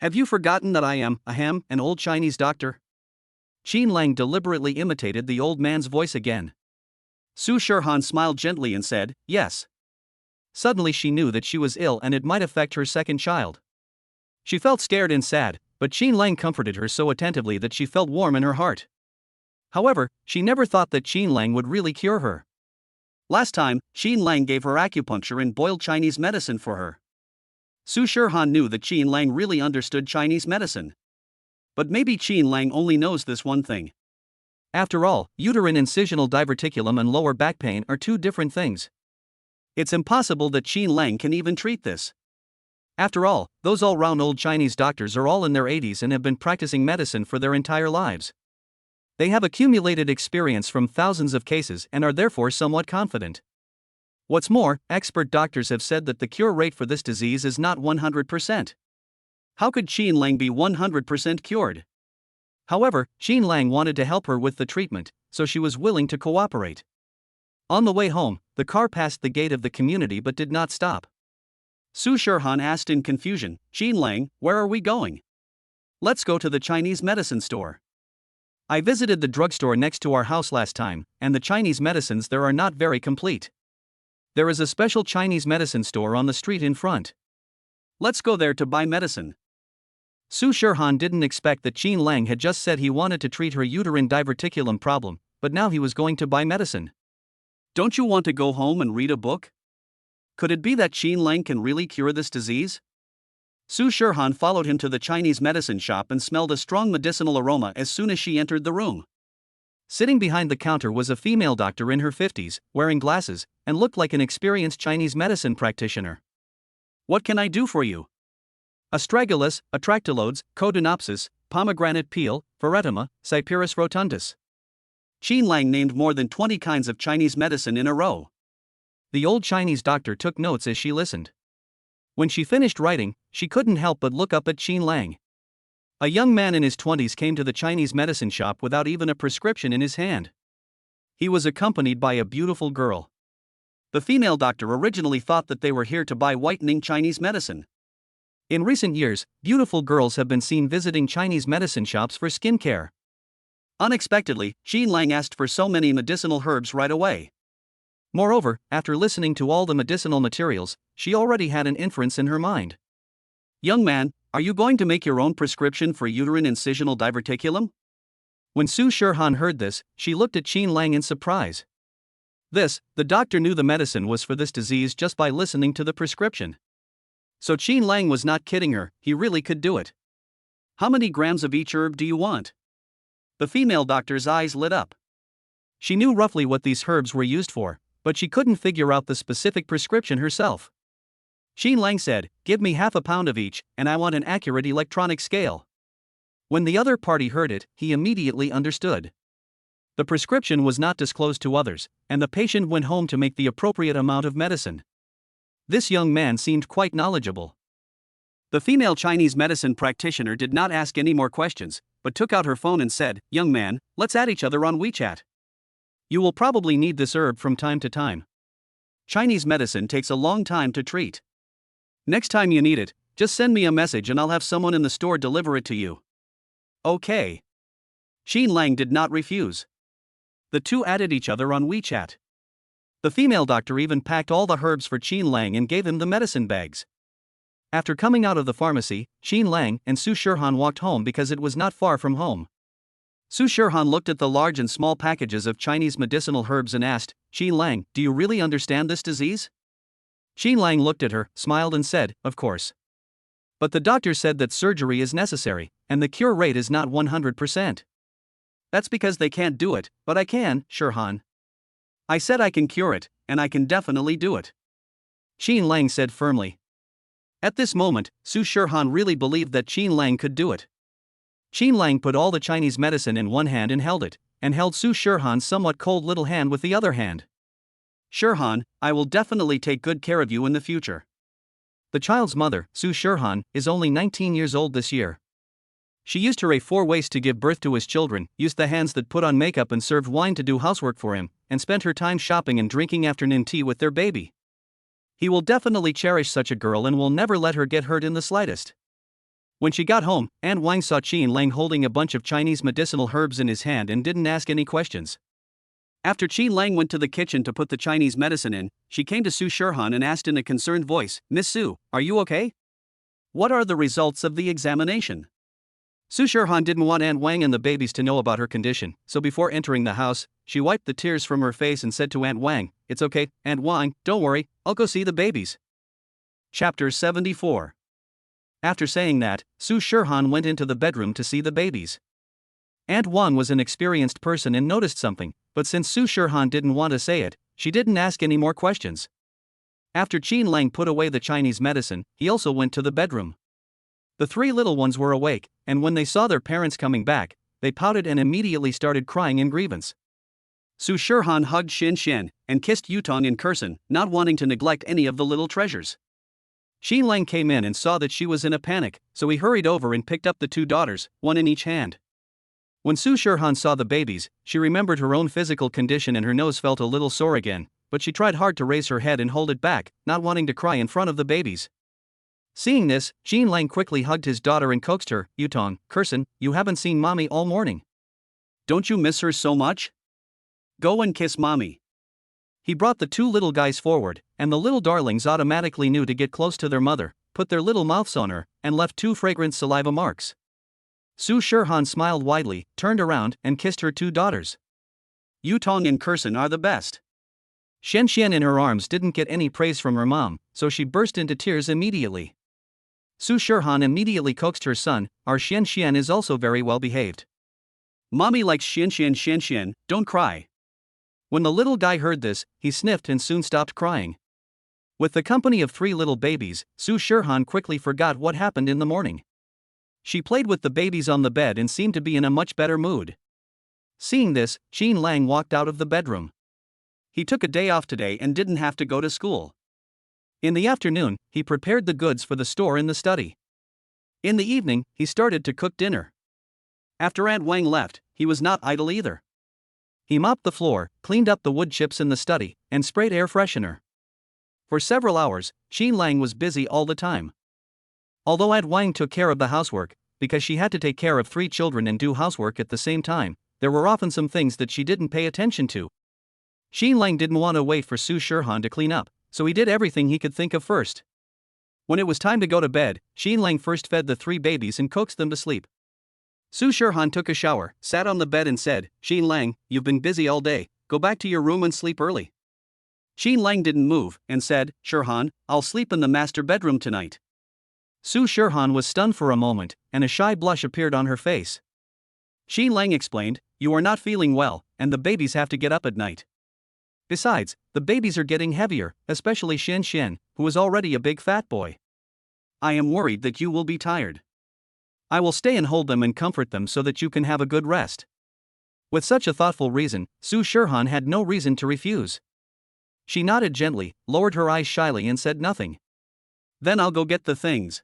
Have you forgotten that I am, an old Chinese doctor? Qin Lang deliberately imitated the old man's voice again. Su Shirhan smiled gently and said, yes. Suddenly she knew that she was ill and it might affect her second child. She felt scared and sad, but Qin Lang comforted her so attentively that she felt warm in her heart. However, she never thought that Qin Lang would really cure her. Last time, Qin Lang gave her acupuncture and boiled Chinese medicine for her. Su Shirhan knew that Qin Lang really understood Chinese medicine. But maybe Qin Lang only knows this one thing. After all, uterine incisional diverticulum and lower back pain are 2 different things. It's impossible that Qin Lang can even treat this. After all, those all-round old Chinese doctors are all in their 80s and have been practicing medicine for their entire lives. They have accumulated experience from thousands of cases and are therefore somewhat confident. What's more, expert doctors have said that the cure rate for this disease is not 100%. How could Qin Lang be 100% cured? However, Qin Lang wanted to help her with the treatment, so she was willing to cooperate. On the way home, the car passed the gate of the community but did not stop. Su Shirhan asked in confusion, Qin Lang, where are we going? Let's go to the Chinese medicine store. I visited the drugstore next to our house last time, and the Chinese medicines there are not very complete. There is a special Chinese medicine store on the street in front. Let's go there to buy medicine. Su Shirhan didn't expect that Qin Lang had just said he wanted to treat her uterine diverticulum problem, but now he was going to buy medicine. Don't you want to go home and read a book? Could it be that Qin Lang can really cure this disease? Su Shirhan followed him to the Chinese medicine shop and smelled a strong medicinal aroma as soon as she entered the room. Sitting behind the counter was a female doctor in her 50s, wearing glasses, and looked like an experienced Chinese medicine practitioner. What can I do for you? Astragalus, Atractylodes, Codonopsis, pomegranate peel, Pheretoma, Cyperus rotundus. Qin Lang named more than 20 kinds of Chinese medicine in a row. The old Chinese doctor took notes as she listened. When she finished writing, she couldn't help but look up at Qin Lang. A young man in his 20s came to the Chinese medicine shop without even a prescription in his hand. He was accompanied by a beautiful girl. The female doctor originally thought that they were here to buy whitening Chinese medicine. In recent years, beautiful girls have been seen visiting Chinese medicine shops for skincare. Unexpectedly, Qin Lang asked for so many medicinal herbs right away. Moreover, after listening to all the medicinal materials, she already had an inference in her mind. Young man, are you going to make your own prescription for uterine incisional diverticulum? When Su Shirhan heard this, she looked at Qin Lang in surprise. The doctor knew the medicine was for this disease just by listening to the prescription. So Qin Lang was not kidding her, he really could do it. How many grams of each herb do you want? The female doctor's eyes lit up. She knew roughly what these herbs were used for, but she couldn't figure out the specific prescription herself. Qin Lang said, give me half a pound of each, and I want an accurate electronic scale. When the other party heard it, he immediately understood. The prescription was not disclosed to others, and the patient went home to make the appropriate amount of medicine. This young man seemed quite knowledgeable. The female Chinese medicine practitioner did not ask any more questions, but took out her phone and said, young man, let's add each other on WeChat. You will probably need this herb from time to time. Chinese medicine takes a long time to treat. Next time you need it, just send me a message and I'll have someone in the store deliver it to you. Okay. Qin Lang did not refuse. The two added each other on WeChat. The female doctor even packed all the herbs for Qin Lang and gave him the medicine bags. After coming out of the pharmacy, Qin Lang and Su Shirhan walked home because it was not far from home. Su Shirhan looked at the large and small packages of Chinese medicinal herbs and asked, Qin Lang, do you really understand this disease? Qin Lang looked at her, smiled and said, "Of course. But the doctor said that surgery is necessary, and the cure rate is not 100%. That's because they can't do it, but I can, Shirhan. I said I can cure it, and I can definitely do it," Qin Lang said firmly. At this moment, Su Shirhan really believed that Qin Lang could do it. Qin Lang put all the Chinese medicine in one hand and held Su Shirhan's somewhat cold little hand with the other hand. "Shirhan, I will definitely take good care of you in the future." The child's mother, Su Shirhan, is only 19 years old this year. She used her 4 ways to give birth to his children, used the hands that put on makeup and served wine to do housework for him, and spent her time shopping and drinking afternoon tea with their baby. He will definitely cherish such a girl and will never let her get hurt in the slightest. When she got home, Aunt Wang saw Qin Lang holding a bunch of Chinese medicinal herbs in his hand and didn't ask any questions. After Qin Lang went to the kitchen to put the Chinese medicine in, she came to Su Shirhan and asked in a concerned voice, "Miss Su, are you okay? What are the results of the examination?" Su Shirhan didn't want Aunt Wang and the babies to know about her condition, so before entering the house, she wiped the tears from her face and said to Aunt Wang, "It's okay, Aunt Wang, don't worry, I'll go see the babies." Chapter 74. After saying that, Su Shirhan went into the bedroom to see the babies. Aunt Wang was an experienced person and noticed something, but since Su Shirhan didn't want to say it, she didn't ask any more questions. After Qin Lang put away the Chinese medicine, he also went to the bedroom. The 3 little ones were awake, and when they saw their parents coming back, they pouted and immediately started crying in grievance. Su Shirhan hugged Xin Xian and kissed Yutong in person, not wanting to neglect any of the little treasures. Qin Lang came in and saw that she was in a panic, so he hurried over and picked up the 2 daughters, one in each hand. When Su Shirhan saw the babies, she remembered her own physical condition and her nose felt a little sore again, but she tried hard to raise her head and hold it back, not wanting to cry in front of the babies. Seeing this, Qin Lang quickly hugged his daughter and coaxed her, "Yutong, Kurson, you haven't seen mommy all morning. Don't you miss her so much? Go and kiss mommy." He brought the 2 little guys forward, and the little darlings automatically knew to get close to their mother, put their little mouths on her, and left 2 fragrant saliva marks. Su Shirhan smiled widely, turned around, and kissed her 2 daughters. "Yutong and Kurson are the best." Xian Xian in her arms didn't get any praise from her mom, so she burst into tears immediately. Su Shirhan immediately coaxed her son, "Our Xian Xian is also very well behaved. Mommy likes Xian Xian. Xian Xian, don't cry." When the little guy heard this, he sniffed and soon stopped crying. With the company of 3 little babies, Su Shirhan quickly forgot what happened in the morning. She played with the babies on the bed and seemed to be in a much better mood. Seeing this, Qin Lang walked out of the bedroom. He took a day off today and didn't have to go to school. In the afternoon, he prepared the goods for the store in the study. In the evening, he started to cook dinner. After Aunt Wang left, he was not idle either. He mopped the floor, cleaned up the wood chips in the study, and sprayed air freshener. For several hours, Qin Lang was busy all the time. Although Aunt Wang took care of the housework, because she had to take care of 3 children and do housework at the same time, there were often some things that she didn't pay attention to. Qin Lang didn't want to wait for Su Shirhan to clean up, so he did everything he could think of first. When it was time to go to bed, Qin Lang first fed the 3 babies and coaxed them to sleep. Su Shirhan took a shower, sat on the bed and said, "Qin Lang, you've been busy all day, go back to your room and sleep early." Qin Lang didn't move, and said, "Shirhan, I'll sleep in the master bedroom tonight." Su Shirhan was stunned for a moment, and a shy blush appeared on her face. Qin Lang explained, "You are not feeling well, and the babies have to get up at night. Besides, the babies are getting heavier, especially Xian Xian, who is already a big fat boy. I am worried that you will be tired. I will stay and hold them and comfort them so that you can have a good rest." With such a thoughtful reason, Su Shirhan had no reason to refuse. She nodded gently, lowered her eyes shyly and said nothing. "Then I'll go get the things."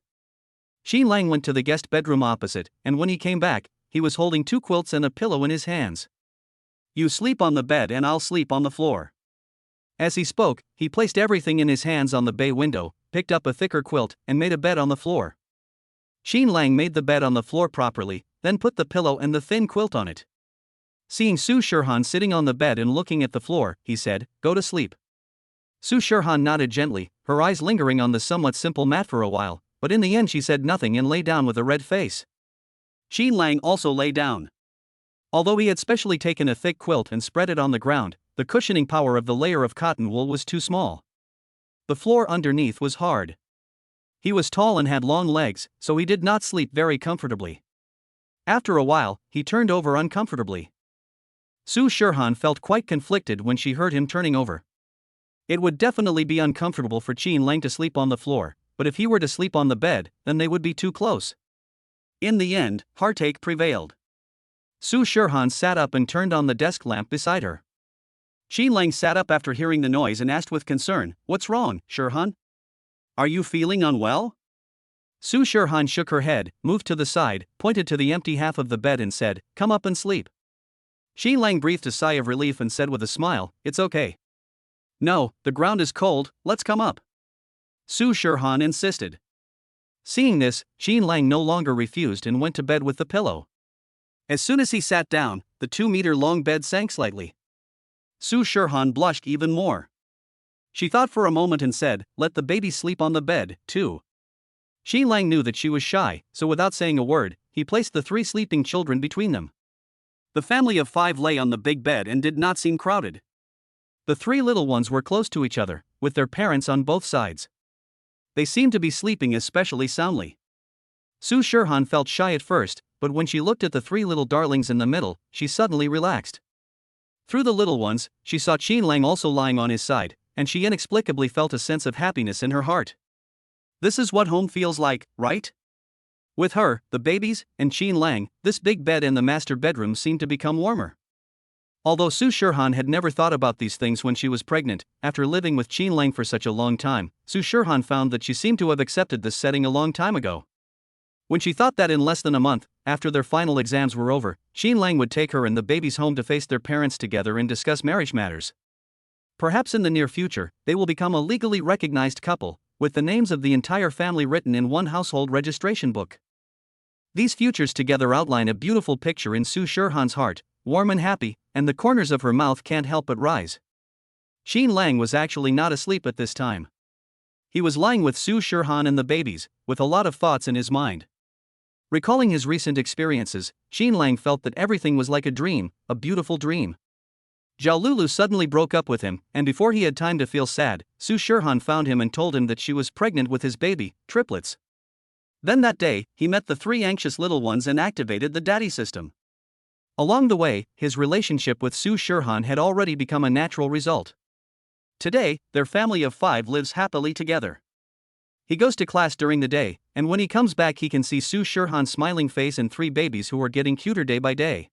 Qin Lang went to the guest bedroom opposite, and when he came back, he was holding 2 quilts and a pillow in his hands. "You sleep on the bed and I'll sleep on the floor." As he spoke, he placed everything in his hands on the bay window, picked up a thicker quilt, and made a bed on the floor. Qin Lang made the bed on the floor properly, then put the pillow and the thin quilt on it. Seeing Su Shirhan sitting on the bed and looking at the floor, he said, "Go to sleep." Su Shirhan nodded gently, her eyes lingering on the somewhat simple mat for a while, but in the end she said nothing and lay down with a red face. Qin Lang also lay down. Although he had specially taken a thick quilt and spread it on the ground, the cushioning power of the layer of cotton wool was too small. The floor underneath was hard. He was tall and had long legs, so he did not sleep very comfortably. After a while, he turned over uncomfortably. Su Shirhan felt quite conflicted when she heard him turning over. It would definitely be uncomfortable for Qin Lang to sleep on the floor, but if he were to sleep on the bed, then they would be too close. In the end, heartache prevailed. Su Shirhan sat up and turned on the desk lamp beside her. Qin Lang sat up after hearing the noise and asked with concern, "What's wrong, Shirhan? Are you feeling unwell?" Su Shirhan shook her head, moved to the side, pointed to the empty half of the bed and said, "Come up and sleep." Qin Lang breathed a sigh of relief and said with a smile, "It's okay." "No, the ground is cold, let's come up," Su Shirhan insisted. Seeing this, Qin Lang no longer refused and went to bed with the pillow. As soon as he sat down, the 2-meter-long bed sank slightly. Su Shirhan blushed even more. She thought for a moment and said, "Let the baby sleep on the bed, too." Qin Lang knew that she was shy, so without saying a word, he placed the 3 sleeping children between them. The family of 5 lay on the big bed and did not seem crowded. The 3 little ones were close to each other, with their parents on both sides. They seemed to be sleeping especially soundly. Su Shirhan felt shy at first, but when she looked at the 3 little darlings in the middle, she suddenly relaxed. Through the little ones, she saw Qin Lang also lying on his side, and she inexplicably felt a sense of happiness in her heart. This is what home feels like, right? With her, the babies, and Qin Lang, this big bed and the master bedroom seemed to become warmer. Although Su Shirhan had never thought about these things when she was pregnant, after living with Qin Lang for such a long time, Su Shirhan found that she seemed to have accepted this setting a long time ago. When she thought that in less than a month, after their final exams were over, Qin Lang would take her and the babies home to face their parents together and discuss marriage matters. Perhaps in the near future, they will become a legally recognized couple, with the names of the entire family written in one household registration book. These futures together outline a beautiful picture in Su Shirhan's heart, warm and happy, and the corners of her mouth can't help but rise. Qin Lang was actually not asleep at this time. He was lying with Su Shirhan and the babies, with a lot of thoughts in his mind. Recalling his recent experiences, Qin Lang felt that everything was like a dream, a beautiful dream. Zhao Lulu suddenly broke up with him, and before he had time to feel sad, Su Shirhan found him and told him that she was pregnant with his baby, triplets. Then that day, he met the 3 anxious little ones and activated the daddy system. Along the way, his relationship with Su Shirhan had already become a natural result. Today, their family of 5 lives happily together. He goes to class during the day, and when he comes back he can see Su Shirhan's smiling face and 3 babies who are getting cuter day by day.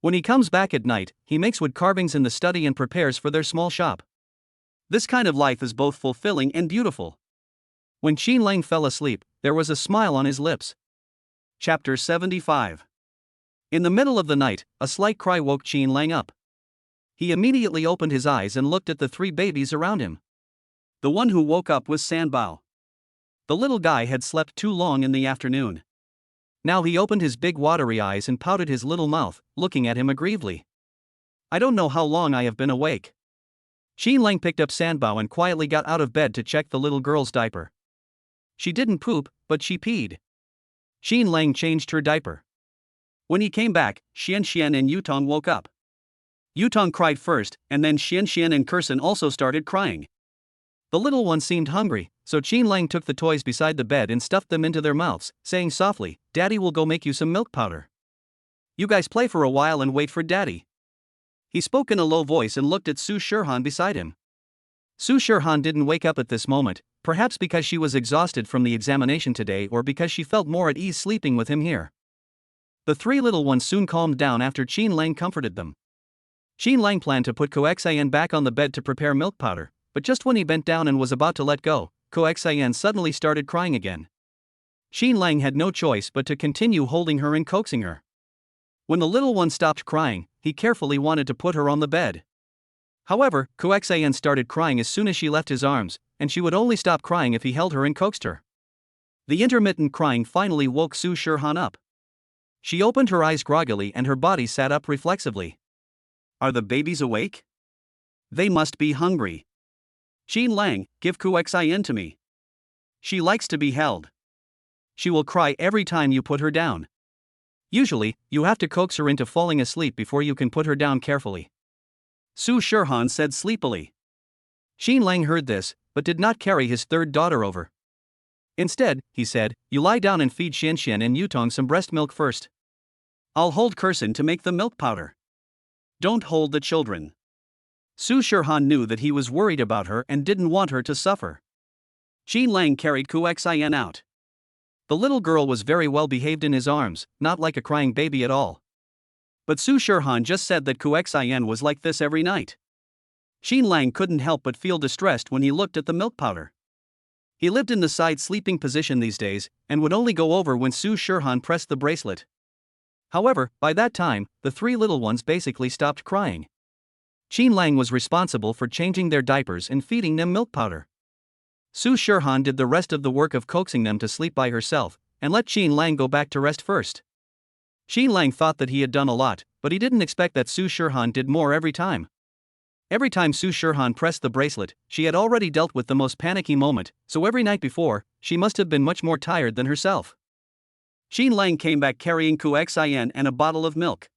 When he comes back at night, he makes wood carvings in the study and prepares for their small shop. This kind of life is both fulfilling and beautiful. When Qin Lang fell asleep, there was a smile on his lips. Chapter 75. In the middle of the night, a slight cry woke Qin Lang up. He immediately opened his eyes and looked at the 3 babies around him. The one who woke up was Sanbao. The little guy had slept too long in the afternoon. Now he opened his big watery eyes and pouted his little mouth, looking at him aggrievedly. "I don't know how long I have been awake." Qin Lang picked up Sanbao and quietly got out of bed to check the little girl's diaper. She didn't poop, but she peed. Qin Lang changed her diaper. When he came back, Xian and Yutong woke up. Yutong cried first, and then Xian and Kursen also started crying. The little one seemed hungry, so Qin Lang took the toys beside the bed and stuffed them into their mouths, saying softly, "Daddy will go make you some milk powder. You guys play for a while and wait for Daddy." He spoke in a low voice and looked at Su Shirhan beside him. Su Shirhan didn't wake up at this moment, perhaps because she was exhausted from the examination today or because she felt more at ease sleeping with him here. The 3 little ones soon calmed down after Qin Lang comforted them. Qin Lang planned to put Koxian back on the bed to prepare milk powder, but just when he bent down and was about to let go, Koxian suddenly started crying again. Qin Lang had no choice but to continue holding her and coaxing her. When the little one stopped crying, he carefully wanted to put her on the bed. However, Koxian started crying as soon as she left his arms, and she would only stop crying if he held her and coaxed her. The intermittent crying finally woke Su Shirhan up. She opened her eyes groggily and her body sat up reflexively. Are the babies awake? They must be hungry. Qin Lang, give Koxian to me. She likes to be held. She will cry every time you put her down. Usually, you have to coax her into falling asleep before you can put her down carefully. Su Shirhan said sleepily. Xin Lang heard this, but did not carry his third daughter over. Instead, he said, "You lie down and feed Xianxian and Yutong some breast milk first. I'll hold Kursin to make the milk powder. Don't hold the children." Su Shirhan knew that he was worried about her and didn't want her to suffer. Xin Lang carried Kuxian out. The little girl was very well behaved in his arms, not like a crying baby at all. But Su Shirhan just said that Kuxian was like this every night. Xin Lang couldn't help but feel distressed when he looked at the milk powder. He lived in the side sleeping position these days, and would only go over when Su Shirhan pressed the bracelet. However, by that time, the three little ones basically stopped crying. Xin Lang was responsible for changing their diapers and feeding them milk powder. Su Shirhan did the rest of the work of coaxing them to sleep by herself, and let Xin Lang go back to rest first. Xin Lang thought that he had done a lot, but he didn't expect that Su Shirhan did more every time. Every time Su Shirhan pressed the bracelet, she had already dealt with the most panicky moment, so every night before, she must have been much more tired than herself. Xin Lang came back carrying Kuxian and a bottle of milk.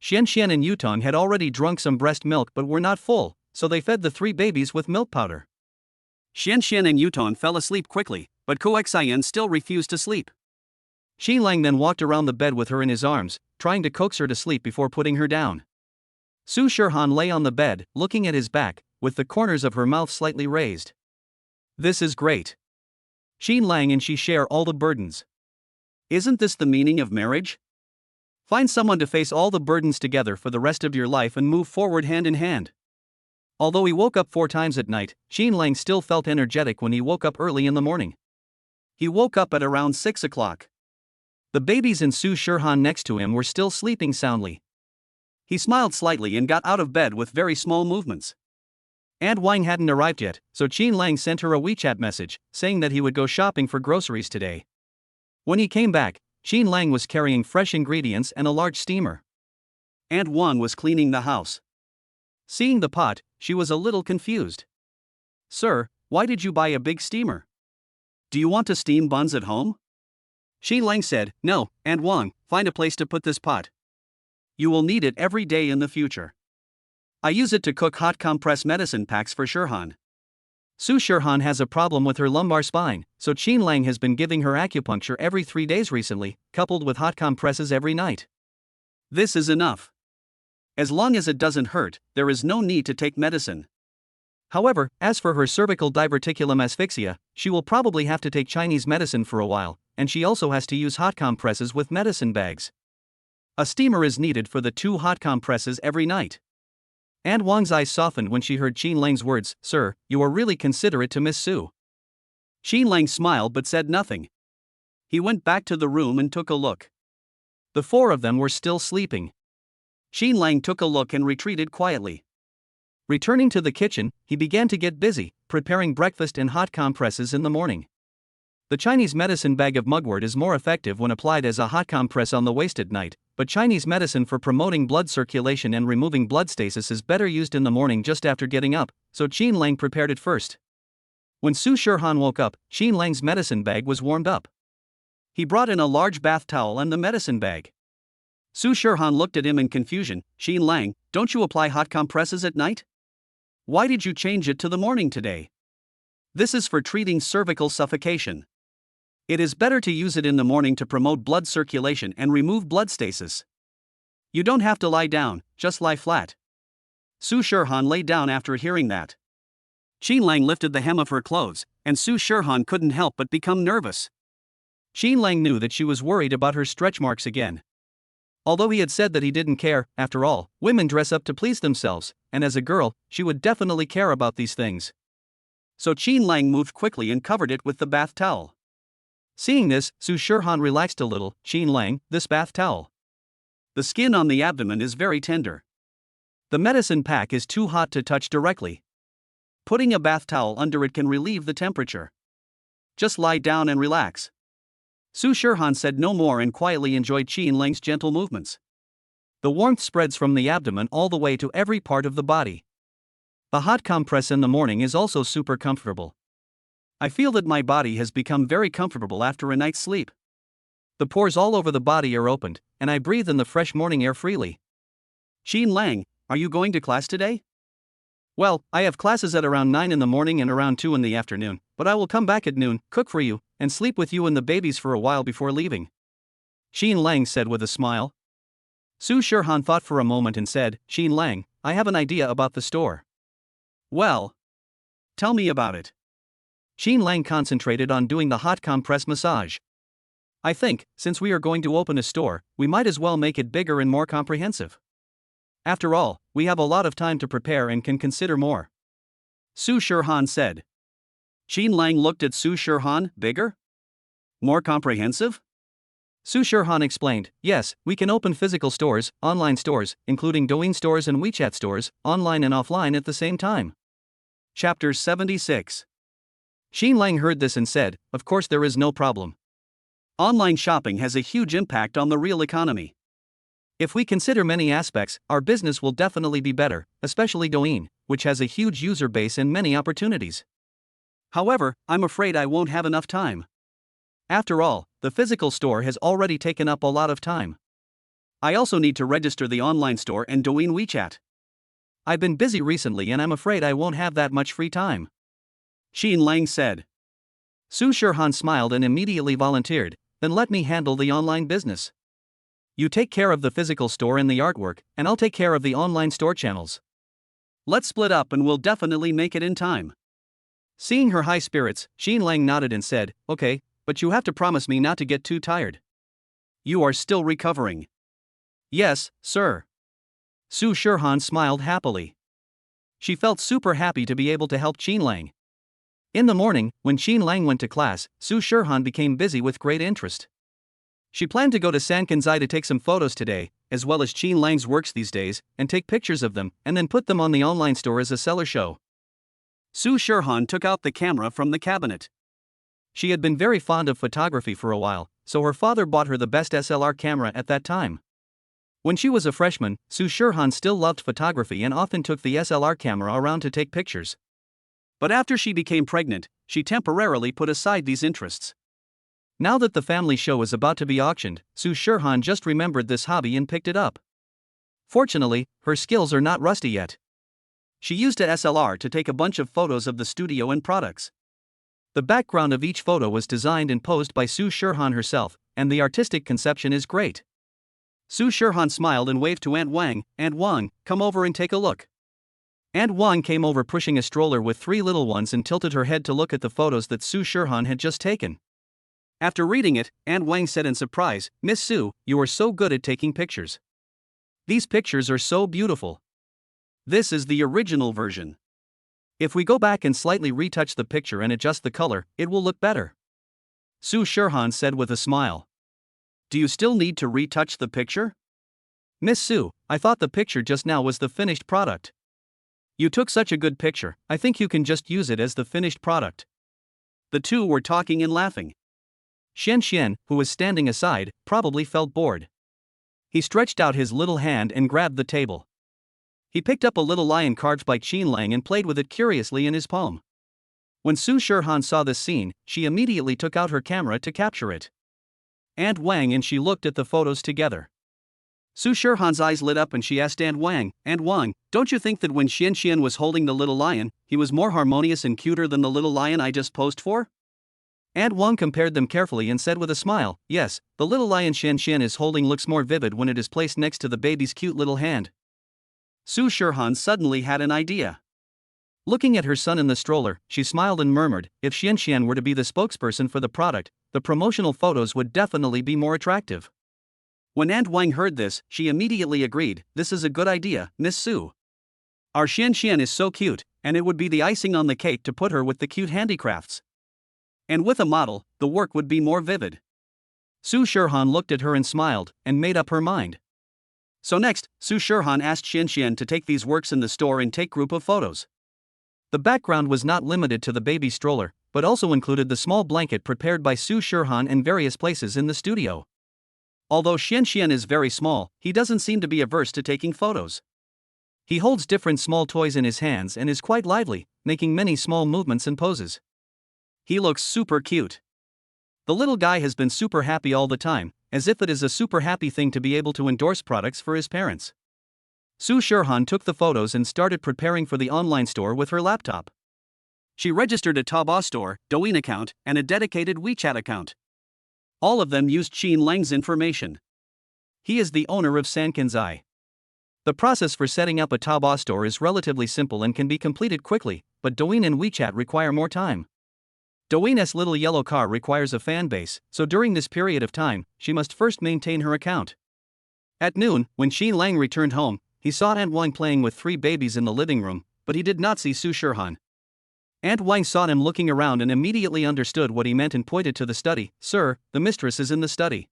Xianxian and Yutong had already drunk some breast milk but were not full, so they fed the three babies with milk powder. Xianxian and Yutong fell asleep quickly, but Kuxian still refused to sleep. Xin Lang then walked around the bed with her in his arms, trying to coax her to sleep before putting her down. Su Shirhan lay on the bed, looking at his back, with the corners of her mouth slightly raised. "This is great. Xin Lang and she share all the burdens. Isn't this the meaning of marriage? Find someone to face all the burdens together for the rest of your life and move forward hand in hand." Although he woke up 4 times at night, Xin Lang still felt energetic when he woke up early in the morning. He woke up at around 6 o'clock. The babies and Su Shirhan next to him were still sleeping soundly. He smiled slightly and got out of bed with very small movements. Aunt Wang hadn't arrived yet, so Xin Lang sent her a WeChat message, saying that he would go shopping for groceries today. When he came back, Xin Lang was carrying fresh ingredients and a large steamer. Aunt Wang was cleaning the house. Seeing the pot, she was a little confused. "Sir, why did you buy a big steamer? Do you want to steam buns at home?" Xin Lang said, "No, Aunt Wang, find a place to put this pot. You will need it every day in the future. I use it to cook hot compress medicine packs for Shirhan." Su Shirhan has a problem with her lumbar spine, so Xin Lang has been giving her acupuncture every 3 days recently, coupled with hot compresses every night. This is enough. As long as it doesn't hurt, there is no need to take medicine. However, as for her cervical diverticulum asphyxia, she will probably have to take Chinese medicine for a while, and she also has to use hot compresses with medicine bags. A steamer is needed for the 2 hot compresses every night. Aunt Wang's eyes softened when she heard Xin Lang's words, "Sir, you are really considerate to Miss Su." Xin Lang smiled but said nothing. He went back to the room and took a look. The 4 of them were still sleeping. Xin Lang took a look and retreated quietly. Returning to the kitchen, he began to get busy, preparing breakfast and hot compresses in the morning. The Chinese medicine bag of mugwort is more effective when applied as a hot compress on the waist at night, but Chinese medicine for promoting blood circulation and removing blood stasis is better used in the morning just after getting up, so Xin Lang prepared it first. When Su Shirhan woke up, Xin Lang's medicine bag was warmed up. He brought in a large bath towel and the medicine bag. Su Shirhan looked at him in confusion. "Xin Lang, don't you apply hot compresses at night? Why did you change it to the morning today? This is for treating cervical suffocation. It is better to use it in the morning to promote blood circulation and remove blood stasis. You don't have to lie down, just lie flat." Su Shirhan lay down after hearing that. Xin Lang lifted the hem of her clothes, and Su Shirhan couldn't help but become nervous. Xin Lang knew that she was worried about her stretch marks again. Although he had said that he didn't care, after all, women dress up to please themselves, and as a girl, she would definitely care about these things. So Xin Lang moved quickly and covered it with the bath towel. Seeing this, Su Shirhan relaxed a little. "Xin Lang, this bath towel. The skin on the abdomen is very tender. The medicine pack is too hot to touch directly. Putting a bath towel under it can relieve the temperature. Just lie down and relax." Su Shirhan said no more and quietly enjoyed Xin Lang's gentle movements. The warmth spreads from the abdomen all the way to every part of the body. The hot compress in the morning is also super comfortable. I feel that my body has become very comfortable after a night's sleep. The pores all over the body are opened, and I breathe in the fresh morning air freely. Xin Lang, are you going to class today? Well, I have classes at around 9 in the morning and around 2 in the afternoon, but I will come back at noon, cook for you, and sleep with you and the babies for a while before leaving. Xin Lang said with a smile. Su Shirhan thought for a moment and said, Xin Lang, I have an idea about the store. Well, tell me about it. Xin Lang concentrated on doing the hot compress massage. I think, since we are going to open a store, we might as well make it bigger and more comprehensive. After all, we have a lot of time to prepare and can consider more. Su Shirhan said. Xin Lang looked at Su Shirhan. Bigger? More comprehensive? Su Shirhan explained, yes, we can open physical stores, online stores, including Douyin stores and WeChat stores, online and offline at the same time. Chapter 76. Xin Lang heard this and said, of course there is no problem. Online shopping has a huge impact on the real economy. If we consider many aspects, our business will definitely be better, especially Douyin, which has a huge user base and many opportunities. However, I'm afraid I won't have enough time. After all, the physical store has already taken up a lot of time. I also need to register the online store and Douyin WeChat. I've been busy recently and I'm afraid I won't have that much free time. Xin Lang said. Su Shirhan smiled and immediately volunteered, then let me handle the online business. You take care of the physical store and the artwork, and I'll take care of the online store channels. Let's split up and we'll definitely make it in time. Seeing her high spirits, Xin Lang nodded and said, okay, but you have to promise me not to get too tired. You are still recovering. Yes, sir. Su Shirhan smiled happily. She felt super happy to be able to help Xin Lang. In the morning, when Xin Lang went to class, Su Shirhan became busy with great interest. She planned to go to Sankanzai to take some photos today, as well as Xin Lang's works these days, and take pictures of them, and then put them on the online store as a seller show. Su Shirhan took out the camera from the cabinet. She had been very fond of photography for a while, so her father bought her the best SLR camera at that time. When she was a freshman, Su Shirhan still loved photography and often took the SLR camera around to take pictures. But after she became pregnant, she temporarily put aside these interests. Now that the family show was about to be auctioned, Su Shirhan just remembered this hobby and picked it up. Fortunately, her skills are not rusty yet. She used a SLR to take a bunch of photos of the studio and products. The background of each photo was designed and posed by Su Shirhan herself, and the artistic conception is great. Su Shirhan smiled and waved to Aunt Wang. Aunt Wang, come over and take a look. Aunt Wang came over pushing a stroller with 3 little ones and tilted her head to look at the photos that Su Shirhan had just taken. After reading it, Aunt Wang said in surprise, Miss Su, you are so good at taking pictures. These pictures are so beautiful. This is the original version. If we go back and slightly retouch the picture and adjust the color, it will look better. Su Shirhan said with a smile. Do you still need to retouch the picture? Miss Su, I thought the picture just now was the finished product. You took such a good picture, I think you can just use it as the finished product. The two were talking and laughing. Xian, who was standing aside, probably felt bored. He stretched out his little hand and grabbed the table. He picked up a little lion carved by Xin Lang and played with it curiously in his palm. When Su Shirhan saw this scene, she immediately took out her camera to capture it. Aunt Wang and she looked at the photos together. Su Shirhan's eyes lit up and she asked Aunt Wang, Aunt Wang, don't you think that when Xian was holding the little lion, he was more harmonious and cuter than the little lion I just posed for? Aunt Wang compared them carefully and said with a smile, yes, the little lion Xian is holding looks more vivid when it is placed next to the baby's cute little hand. Su Shirhan suddenly had an idea. Looking at her son in the stroller, she smiled and murmured, if Xian were to be the spokesperson for the product, the promotional photos would definitely be more attractive. When Aunt Wang heard this, she immediately agreed, this is a good idea, Miss Su. Our Xian is so cute, and it would be the icing on the cake to put her with the cute handicrafts. And with a model, the work would be more vivid. Su Shirhan looked at her and smiled, and made up her mind. So next, Su Shirhan asked Xian to take these works in the store and take group of photos. The background was not limited to the baby stroller, but also included the small blanket prepared by Su Shirhan and various places in the studio. Although Xian is very small, he doesn't seem to be averse to taking photos. He holds different small toys in his hands and is quite lively, making many small movements and poses. He looks super cute. The little guy has been super happy all the time, as if it is a super happy thing to be able to endorse products for his parents. Su Shirhan took the photos and started preparing for the online store with her laptop. She registered a Taobao store, Douyin account, and a dedicated WeChat account. All of them used Qin Lang's information. He is the owner of Sankanzai. The process for setting up a Taobao store is relatively simple and can be completed quickly, but Douyin and WeChat require more time. Douyin's little yellow car requires a fan base, so during this period of time, she must first maintain her account. At noon, when Qin Lang returned home, he saw Aunt Wang playing with 3 babies in the living room, but he did not see Su Shirhan. Aunt Wang saw him looking around and immediately understood what he meant and pointed to the study. "Sir, the mistress is in the study."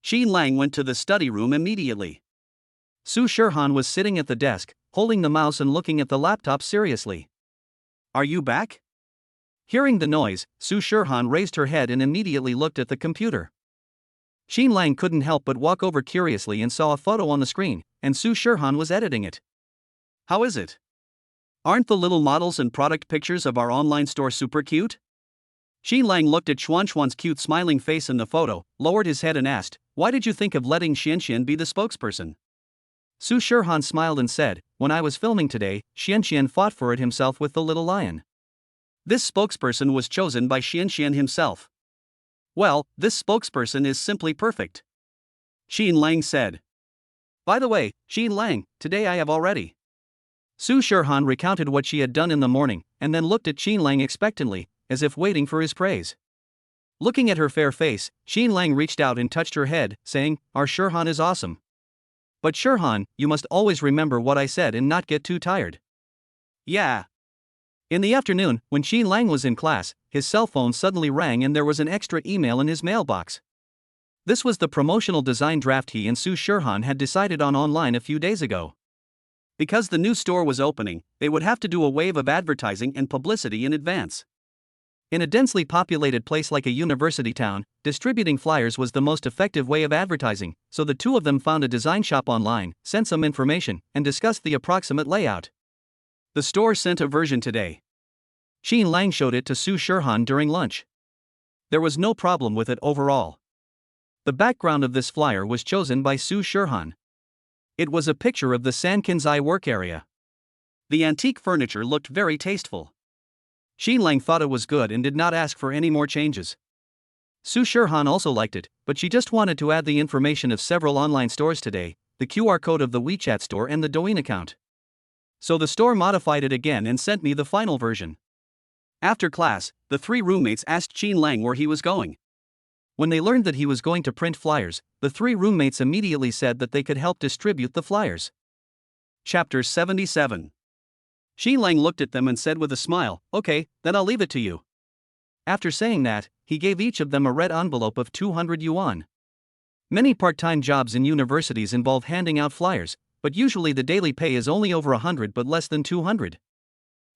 Qin Lang went to the study room immediately. Su Shirhan was sitting at the desk, holding the mouse and looking at the laptop seriously. "Are you back?" Hearing the noise, Su Shirhan raised her head and immediately looked at the computer. Qin Lang couldn't help but walk over curiously and saw a photo on the screen, and Su Shirhan was editing it. "How is it? Aren't the little models and product pictures of our online store super cute?" Qin Lang looked at Xuanxuan's cute smiling face in the photo, lowered his head and asked, "Why did you think of letting Xianxian be the spokesperson?" Su Shirhan smiled and said, "When I was filming today, Xianxian fought for it himself with the little lion." This spokesperson was chosen by Xianxian himself. "Well, this spokesperson is simply perfect," Qin Lang said. "By the way, Qin Lang, today I have already." Su Shirhan recounted what she had done in the morning, and then looked at Qin Lang expectantly, as if waiting for his praise. Looking at her fair face, Qin Lang reached out and touched her head, saying, "Our Shirhan is awesome. But Shirhan, you must always remember what I said and not get too tired." "Yeah." In the afternoon, when Qin Lang was in class, his cell phone suddenly rang and there was an extra email in his mailbox. This was the promotional design draft he and Su Shirhan had decided on online a few days ago. Because the new store was opening, they would have to do a wave of advertising and publicity in advance. In a densely populated place like a university town, distributing flyers was the most effective way of advertising, so the two of them found a design shop online, sent some information, and discussed the approximate layout. The store sent a version today. Qin Lang showed it to Su Shirhan during lunch. There was no problem with it overall. The background of this flyer was chosen by Su Shirhan. It was a picture of the Sankanzai work area. The antique furniture looked very tasteful. Qin Lang thought it was good and did not ask for any more changes. Su Shirhan also liked it, but she just wanted to add the information of several online stores today, the QR code of the WeChat store and the Douyin account. So the store modified it again and sent me the final version. After class, the 3 roommates asked Qin Lang where he was going. When they learned that he was going to print flyers, the 3 roommates immediately said that they could help distribute the flyers. Chapter 77. Qin Lang looked at them and said with a smile, "Okay, then I'll leave it to you." After saying that, he gave each of them a red envelope of 200 yuan. Many part-time jobs in universities involve handing out flyers, but usually the daily pay is only over 100 but less than 200.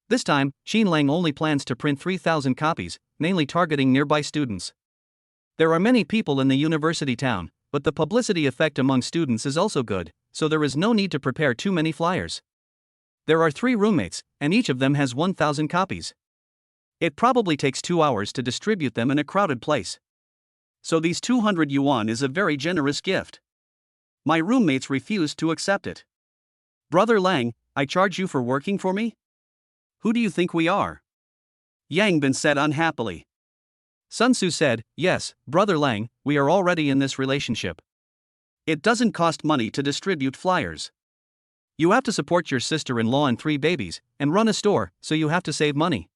This time, Qin Lang only plans to print 3,000 copies, mainly targeting nearby students. There are many people in the university town, but the publicity effect among students is also good, so there is no need to prepare too many flyers. There are 3 roommates, and each of them has 1,000 copies. It probably takes 2 hours to distribute them in a crowded place. So these 200 yuan is a very generous gift. My roommates refused to accept it. "Brother Lang, I charge you for working for me? Who do you think we are?" Yang Bin said unhappily. Sun Tzu said, "Yes, Brother Lang, we are already in this relationship. It doesn't cost money to distribute flyers. You have to support your sister-in-law and 3 babies, and run a store, so you have to save money."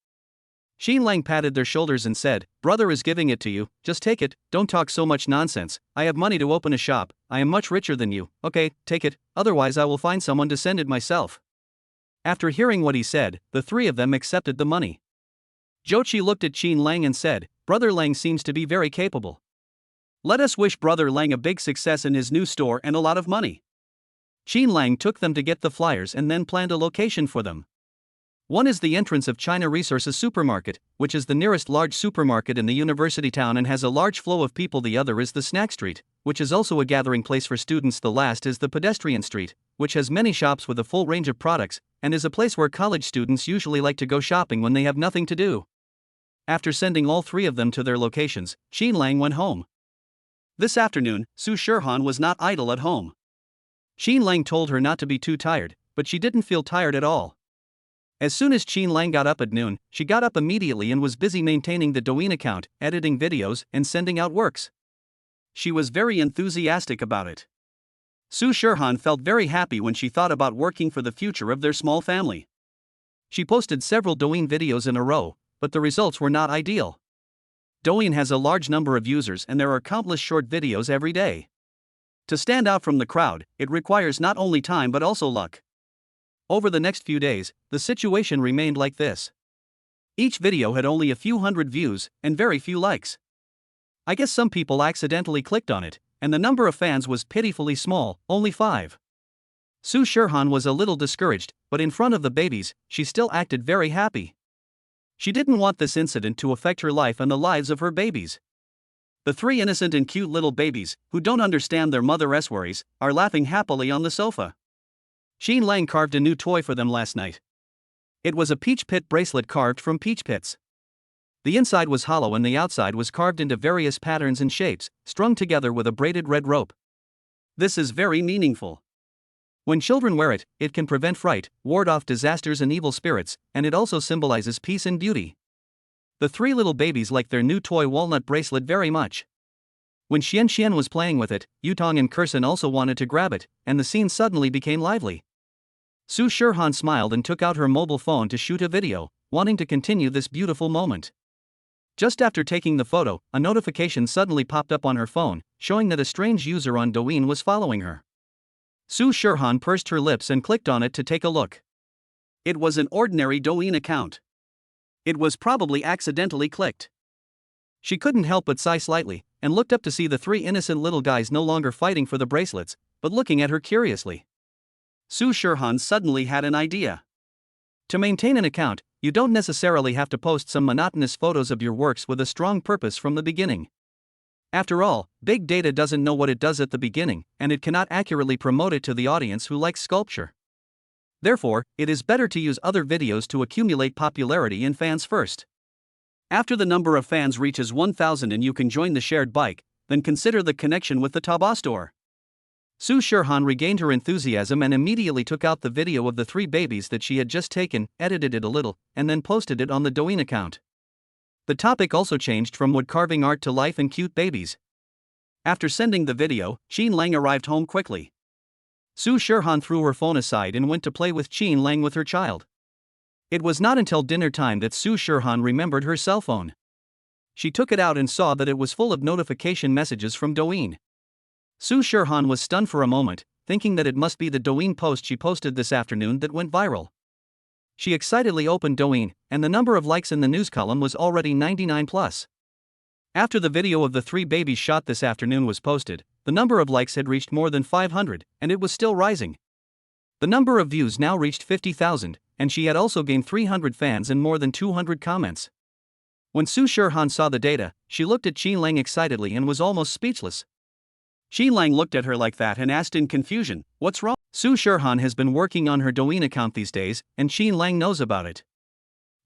Qin Lang patted their shoulders and said, "Brother is giving it to you, just take it, don't talk so much nonsense. I have money to open a shop, I am much richer than you, okay, take it, otherwise I will find someone to send it myself." After hearing what he said, the 3 of them accepted the money. Zhou looked at Qin Lang and said, "Brother Lang seems to be very capable. Let us wish Brother Lang a big success in his new store and a lot of money." Qin Lang took them to get the flyers and then planned a location for them. One is the entrance of China Resources Supermarket, which is the nearest large supermarket in the university town and has a large flow of people. The other is the Snack Street, which is also a gathering place for students. The last is the Pedestrian Street, which has many shops with a full range of products, and is a place where college students usually like to go shopping when they have nothing to do. After sending all 3 of them to their locations, Qin Lang went home. This afternoon, Su Shirhan was not idle at home. Qin Lang told her not to be too tired, but she didn't feel tired at all. As soon as Qin Lang got up at noon, she got up immediately and was busy maintaining the Douyin account, editing videos, and sending out works. She was very enthusiastic about it. Su Shirhan felt very happy when she thought about working for the future of their small family. She posted several Douyin videos in a row, but the results were not ideal. Douyin has a large number of users and there are countless short videos every day. To stand out from the crowd, it requires not only time but also luck. Over the next few days, the situation remained like this. Each video had only a few hundred views and very few likes. I guess some people accidentally clicked on it, and the number of fans was pitifully small, only 5. Su Shirhan was a little discouraged, but in front of the babies, she still acted very happy. She didn't want this incident to affect her life and the lives of her babies. The 3 innocent and cute little babies, who don't understand their mother's worries, are laughing happily on the sofa. Qin Lang carved a new toy for them last night. It was a peach pit bracelet carved from peach pits. The inside was hollow and the outside was carved into various patterns and shapes, strung together with a braided red rope. This is very meaningful. When children wear it, it can prevent fright, ward off disasters and evil spirits, and it also symbolizes peace and beauty. The 3 little babies liked their new toy walnut bracelet very much. When Xian was playing with it, Yutong and Kursan also wanted to grab it, and the scene suddenly became lively. Su Shirhan smiled and took out her mobile phone to shoot a video, wanting to continue this beautiful moment. Just after taking the photo, a notification suddenly popped up on her phone, showing that a strange user on Douyin was following her. Su Shirhan pursed her lips and clicked on it to take a look. It was an ordinary Douyin account. It was probably accidentally clicked. She couldn't help but sigh slightly, and looked up to see the 3 innocent little guys no longer fighting for the bracelets, but looking at her curiously. Su Shirhan suddenly had an idea. To maintain an account, you don't necessarily have to post some monotonous photos of your works with a strong purpose from the beginning. After all, big data doesn't know what it does at the beginning, and it cannot accurately promote it to the audience who likes sculpture. Therefore, it is better to use other videos to accumulate popularity and fans first. After the number of fans reaches 1,000 and you can join the shared bike, then consider the connection with the Taobao store. Su Shirhan regained her enthusiasm and immediately took out the video of the 3 babies that she had just taken, edited it a little, and then posted it on the Douyin account. The topic also changed from wood carving art to life and cute babies. After sending the video, Qin Lang arrived home quickly. Su Shirhan threw her phone aside and went to play with Qin Lang with her child. It was not until dinner time that Su Shirhan remembered her cell phone. She took it out and saw that it was full of notification messages from Douyin. Su Shirhan was stunned for a moment, thinking that it must be the Douyin post she posted this afternoon that went viral. She excitedly opened Douyin, and the number of likes in the news column was already 99 plus. After the video of the 3 babies shot this afternoon was posted, the number of likes had reached more than 500, and it was still rising. The number of views now reached 50,000, and she had also gained 300 fans and more than 200 comments. When Su Shirhan saw the data, she looked at Qin Lang excitedly and was almost speechless. Qin Lang looked at her like that and asked in confusion, "What's wrong?" Su Shirhan has been working on her Douyin account these days, and Qin Lang knows about it.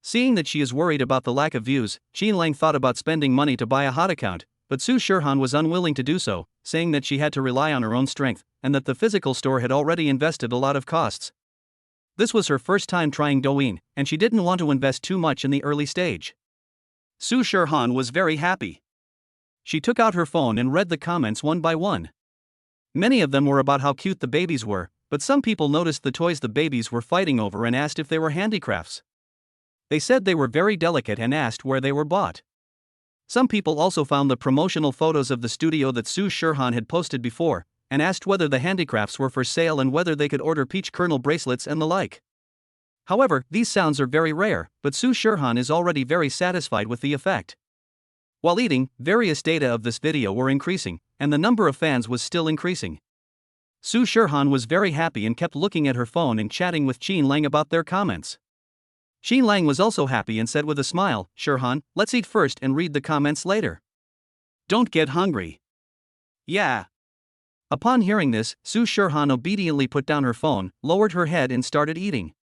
Seeing that she is worried about the lack of views, Qin Lang thought about spending money to buy a hot account, but Su Shirhan was unwilling to do so, saying that she had to rely on her own strength, and that the physical store had already invested a lot of costs. This was her first time trying Douyin, and she didn't want to invest too much in the early stage. Su Shirhan was very happy. She took out her phone and read the comments one by one. Many of them were about how cute the babies were, but some people noticed the toys the babies were fighting over and asked if they were handicrafts. They said they were very delicate and asked where they were bought. Some people also found the promotional photos of the studio that Su Shirhan had posted before, and asked whether the handicrafts were for sale and whether they could order peach kernel bracelets and the like. However, these sounds are very rare, but Su Shirhan is already very satisfied with the effect. While eating, various data of this video were increasing, and the number of fans was still increasing. Su Shirhan was very happy and kept looking at her phone and chatting with Qin Lang about their comments. Qin Lang was also happy and said with a smile, "Shirhan, let's eat first and read the comments later. Don't get hungry." "Yeah." Upon hearing this, Su Shirhan obediently put down her phone, lowered her head and started eating.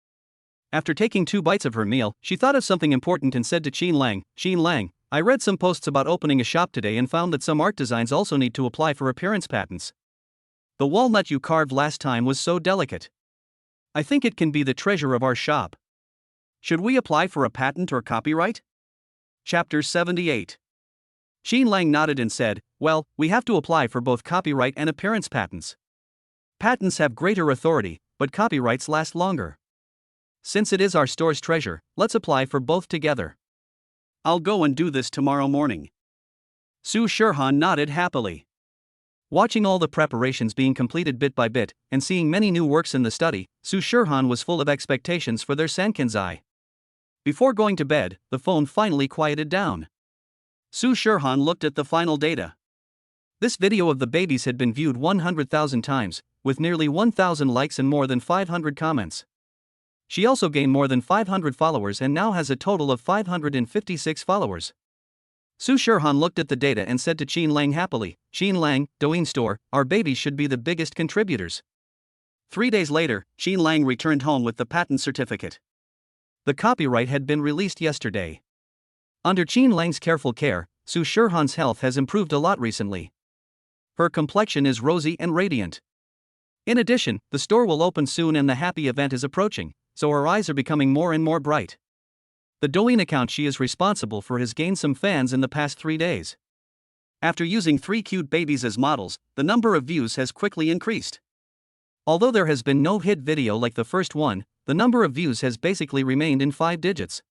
After taking 2 bites of her meal, she thought of something important and said to Qin Lang, "Qin Lang, I read some posts about opening a shop today and found that some art designs also need to apply for appearance patents. The walnut you carved last time was so delicate. I think it can be the treasure of our shop. Should we apply for a patent or copyright? Chapter 78. Jean Lang nodded and said, well, we have to apply for both copyright and appearance patents. Patents have greater authority, but copyrights last longer. Since it is our store's treasure, let's apply for both together. I'll go and do this tomorrow morning. Su Shirhan nodded happily. Watching all the preparations being completed bit by bit, and seeing many new works in the study, Su Shirhan was full of expectations for their Sankinzai. Before going to bed, the phone finally quieted down. Su Shirhan looked at the final data. This video of the babies had been viewed 100,000 times, with nearly 1,000 likes and more than 500 comments. She also gained more than 500 followers and now has a total of 556 followers. Su Shirhan looked at the data and said to Jean Lang happily, Jean Lang, Douyin store, our babies should be the biggest contributors. 3 days later, Jean Lang returned home with the patent certificate. The copyright had been released yesterday. Under Jean Lang's careful care, Su Shirhan's health has improved a lot recently. Her complexion is rosy and radiant. In addition, the store will open soon and the happy event is approaching, so her eyes are becoming more and more bright. The Douyin account she is responsible for has gained some fans in the past 3 days. After using 3 cute babies as models, the number of views has quickly increased. Although there has been no hit video like the first one, the number of views has basically remained in 5 digits.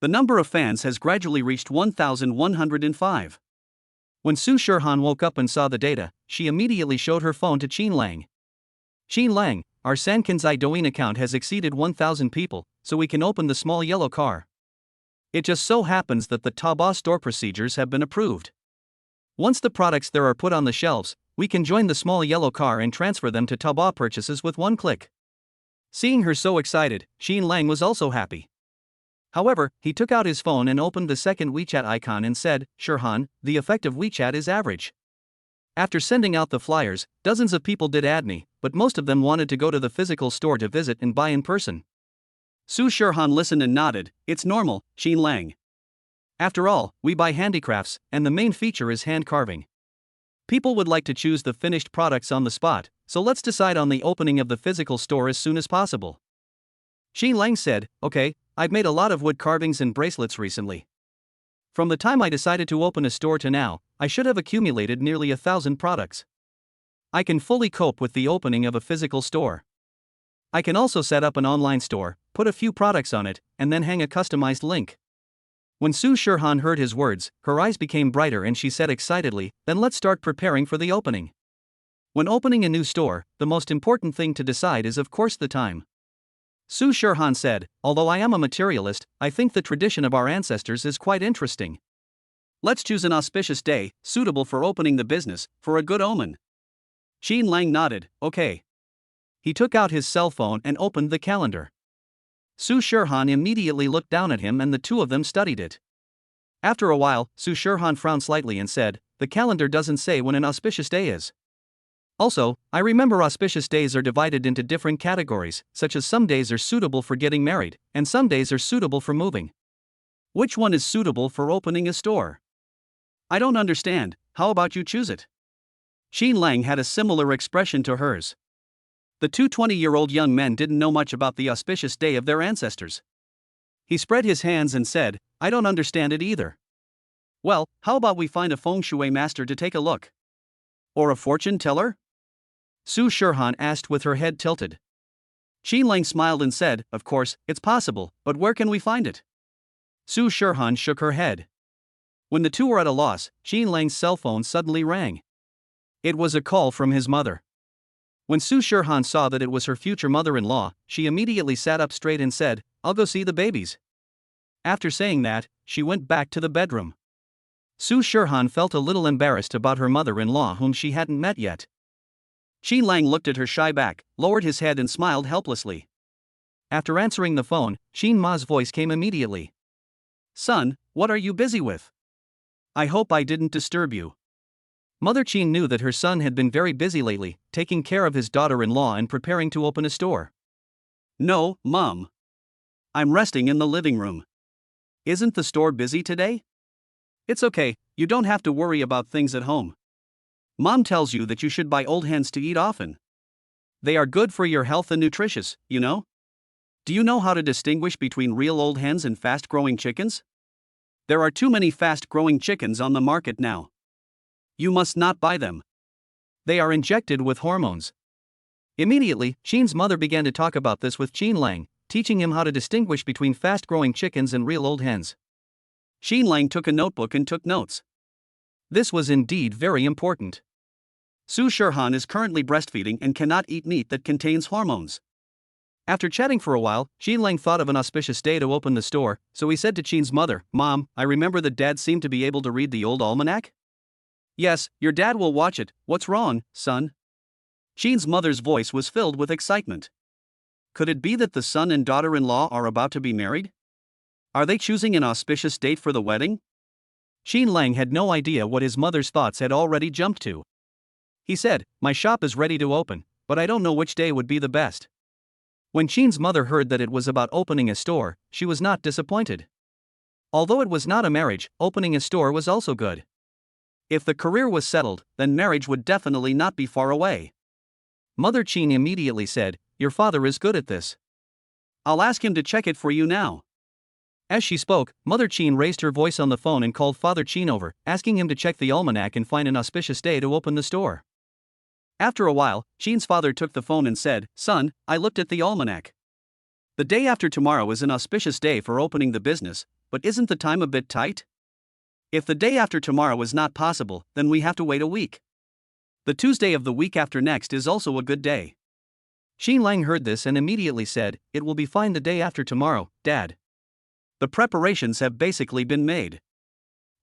The number of fans has gradually reached 1,105. When Su Shirhan woke up and saw the data, she immediately showed her phone to Jean Lang. Jean Lang, our Sankinzai Douyin account has exceeded 1,000 people, so we can open the small yellow car. It just so happens that the Taobao store procedures have been approved. Once the products there are put on the shelves, we can join the small yellow car and transfer them to Taobao purchases with one click. Seeing her so excited, Jean Lang was also happy. However, he took out his phone and opened the second WeChat icon and said, Shirhan, the effect of WeChat is average. After sending out the flyers, dozens of people did add me, but most of them wanted to go to the physical store to visit and buy in person. Su Shirhan listened and nodded, it's normal, Jean Lang. After all, we buy handicrafts, and the main feature is hand carving. People would like to choose the finished products on the spot, so let's decide on the opening of the physical store as soon as possible. Jean Lang said, okay, I've made a lot of wood carvings and bracelets recently. From the time I decided to open a store to now, I should have accumulated nearly 1,000 products. I can fully cope with the opening of a physical store. I can also set up an online store, put a few products on it, and then hang a customized link. When Su Shirhan heard his words, her eyes became brighter and she said excitedly, then let's start preparing for the opening. When opening a new store, the most important thing to decide is of course the time. Su Shirhan said, although I am a materialist, I think the tradition of our ancestors is quite interesting. Let's choose an auspicious day, suitable for opening the business, for a good omen. Jean Lang nodded, okay. He took out his cell phone and opened the calendar. Su Shirhan immediately looked down at him and the two of them studied it. After a while, Su Shirhan frowned slightly and said, the calendar doesn't say when an auspicious day is. Also, I remember auspicious days are divided into different categories, such as some days are suitable for getting married, and some days are suitable for moving. Which one is suitable for opening a store? I don't understand, how about you choose it? Jean Lang had a similar expression to hers. The two 20-year-old young men didn't know much about the auspicious day of their ancestors. He spread his hands and said, I don't understand it either. Well, how about we find a feng shui master to take a look? Or a fortune teller? Su Shirhan asked with her head tilted. Jean Lang smiled and said, of course, it's possible, but where can we find it? Su Shirhan shook her head. When the two were at a loss, Jean Lang's cell phone suddenly rang. It was a call from his mother. When Su Shirhan saw that it was her future mother-in-law, she immediately sat up straight and said, I'll go see the babies. After saying that, she went back to the bedroom. Su Shirhan felt a little embarrassed about her mother-in-law whom she hadn't met yet. Jean Lang looked at her shy back, lowered his head and smiled helplessly. After answering the phone, Jean Ma's voice came immediately. Son, what are you busy with? I hope I didn't disturb you. Mother Jean knew that her son had been very busy lately, taking care of his daughter-in-law and preparing to open a store. No, Mom. I'm resting in the living room. Isn't the store busy today? It's okay, you don't have to worry about things at home. Mom tells you that you should buy old hens to eat often. They are good for your health and nutritious, you know? Do you know how to distinguish between real old hens and fast-growing chickens? There are too many fast-growing chickens on the market now. You must not buy them. They are injected with hormones. Immediately, Sheen's mother began to talk about this with Sheen Lang, teaching him how to distinguish between fast-growing chickens and real old hens. Sheen Lang took a notebook and took notes. This was indeed very important. Su Shirhan is currently breastfeeding and cannot eat meat that contains hormones. After chatting for a while, Sheen Lang thought of an auspicious day to open the store, so he said to Sheen's mother, "Mom, I remember that Dad seemed to be able to read the old almanac?" "Yes, your dad will watch it. What's wrong, son?" Sheen's mother's voice was filled with excitement. Could it be that the son and daughter-in-law are about to be married? Are they choosing an auspicious date for the wedding? Sheen Lang had no idea what his mother's thoughts had already jumped to. He said, "My shop is ready to open, but I don't know which day would be the best." When Sheen's mother heard that it was about opening a store, she was not disappointed. Although it was not a marriage, opening a store was also good. If the career was settled, then marriage would definitely not be far away. Mother Sheen immediately said, "Your father is good at this. I'll ask him to check it for you now." As she spoke, Mother Sheen raised her voice on the phone and called Father Sheen over, asking him to check the almanac and find an auspicious day to open the store. After a while, Sheen's father took the phone and said, "Son, I looked at the almanac. The day after tomorrow is an auspicious day for opening the business, but isn't the time a bit tight? If the day after tomorrow is not possible, then we have to wait a week. The Tuesday of the week after next is also a good day." Sheen Lang heard this and immediately said, "It will be fine the day after tomorrow, Dad. The preparations have basically been made."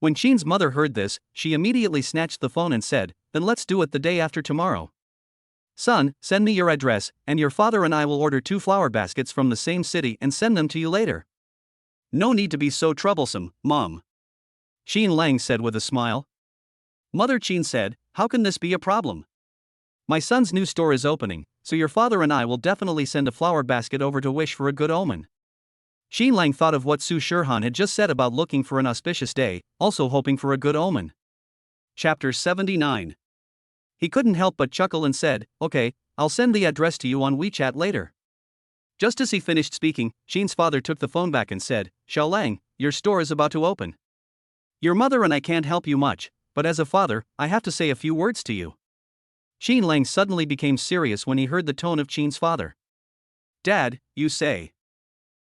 When Sheen's mother heard this, she immediately snatched the phone and said, "Then let's do it the day after tomorrow. Son, send me your address, and your father and I will order 2 flower baskets from the same city and send them to you later." "No need to be so troublesome, Mom," Sheen Lang said with a smile. Mother Sheen said, "How can this be a problem? My son's new store is opening, so your father and I will definitely send a flower basket over to wish for a good omen." Sheen Lang thought of what Su Shirhan had just said about looking for an auspicious day, also hoping for a good omen. Chapter 79. He couldn't help but chuckle and said, "Okay, I'll send the address to you on WeChat later." Just as he finished speaking, Sheen's father took the phone back and said, "Xiao Lang, your store is about to open. Your mother and I can't help you much, but as a father, I have to say a few words to you." Sheen Lang suddenly became serious when he heard the tone of Sheen's father. "Dad, you say.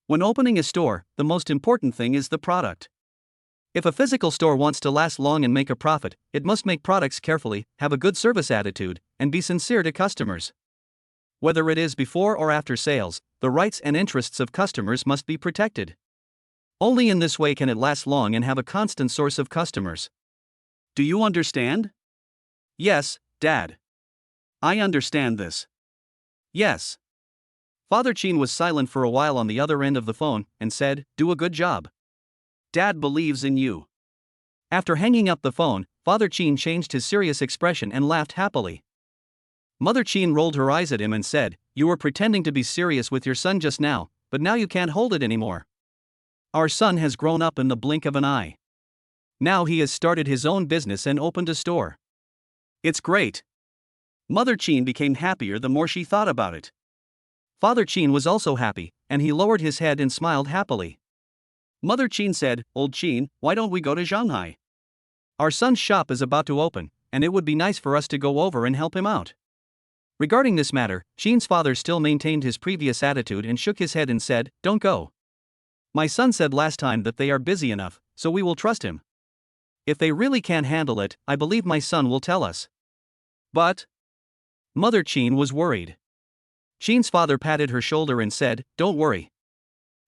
When opening a store, the most important thing is the product. If a physical store wants to last long and make a profit, it must make products carefully, have a good service attitude, and be sincere to customers. Whether it is before or after sales, the rights and interests of customers must be protected. Only in this way can it last long and have a constant source of customers." Do you understand? Yes, Dad. I understand this. Yes. Father Sheen was silent for a while on the other end of the phone and said, "Do a good job. Dad believes in you." After hanging up the phone, Father Sheen changed his serious expression and laughed happily. Mother Sheen rolled her eyes at him and said, "You were pretending to be serious with your son just now, but now you can't hold it anymore. Our son has grown up in the blink of an eye. Now he has started his own business and opened a store." "It's great." Mother Sheen became happier the more she thought about it. Father Sheen was also happy, and he lowered his head and smiled happily. Mother Sheen said, "Old Sheen, why don't we go to Shanghai? Our son's shop is about to open, and it would be nice for us to go over and help him out." Regarding this matter, Sheen's father still maintained his previous attitude and shook his head and said, "Don't go. My son said last time that they are busy enough, so we will trust him. If they really can't handle it, I believe my son will tell us." "But..." Mother Sheen was worried. Sheen's father patted her shoulder and said, "Don't worry.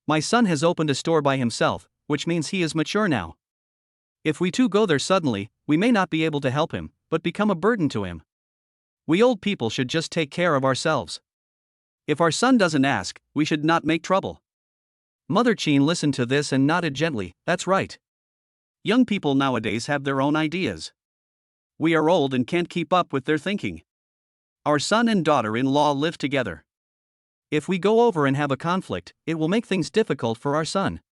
My son has opened a store by himself, which means he is mature now. If we too go there suddenly, we may not be able to help him, but become a burden to him. We old people should just take care of ourselves. If our son doesn't ask, we should not make trouble." Mother Sheen listened to this and nodded gently, "That's right. Young people nowadays have their own ideas. We are old and can't keep up with their thinking. Our son and daughter-in-law live together. If we go over and have a conflict, it will make things difficult for our son."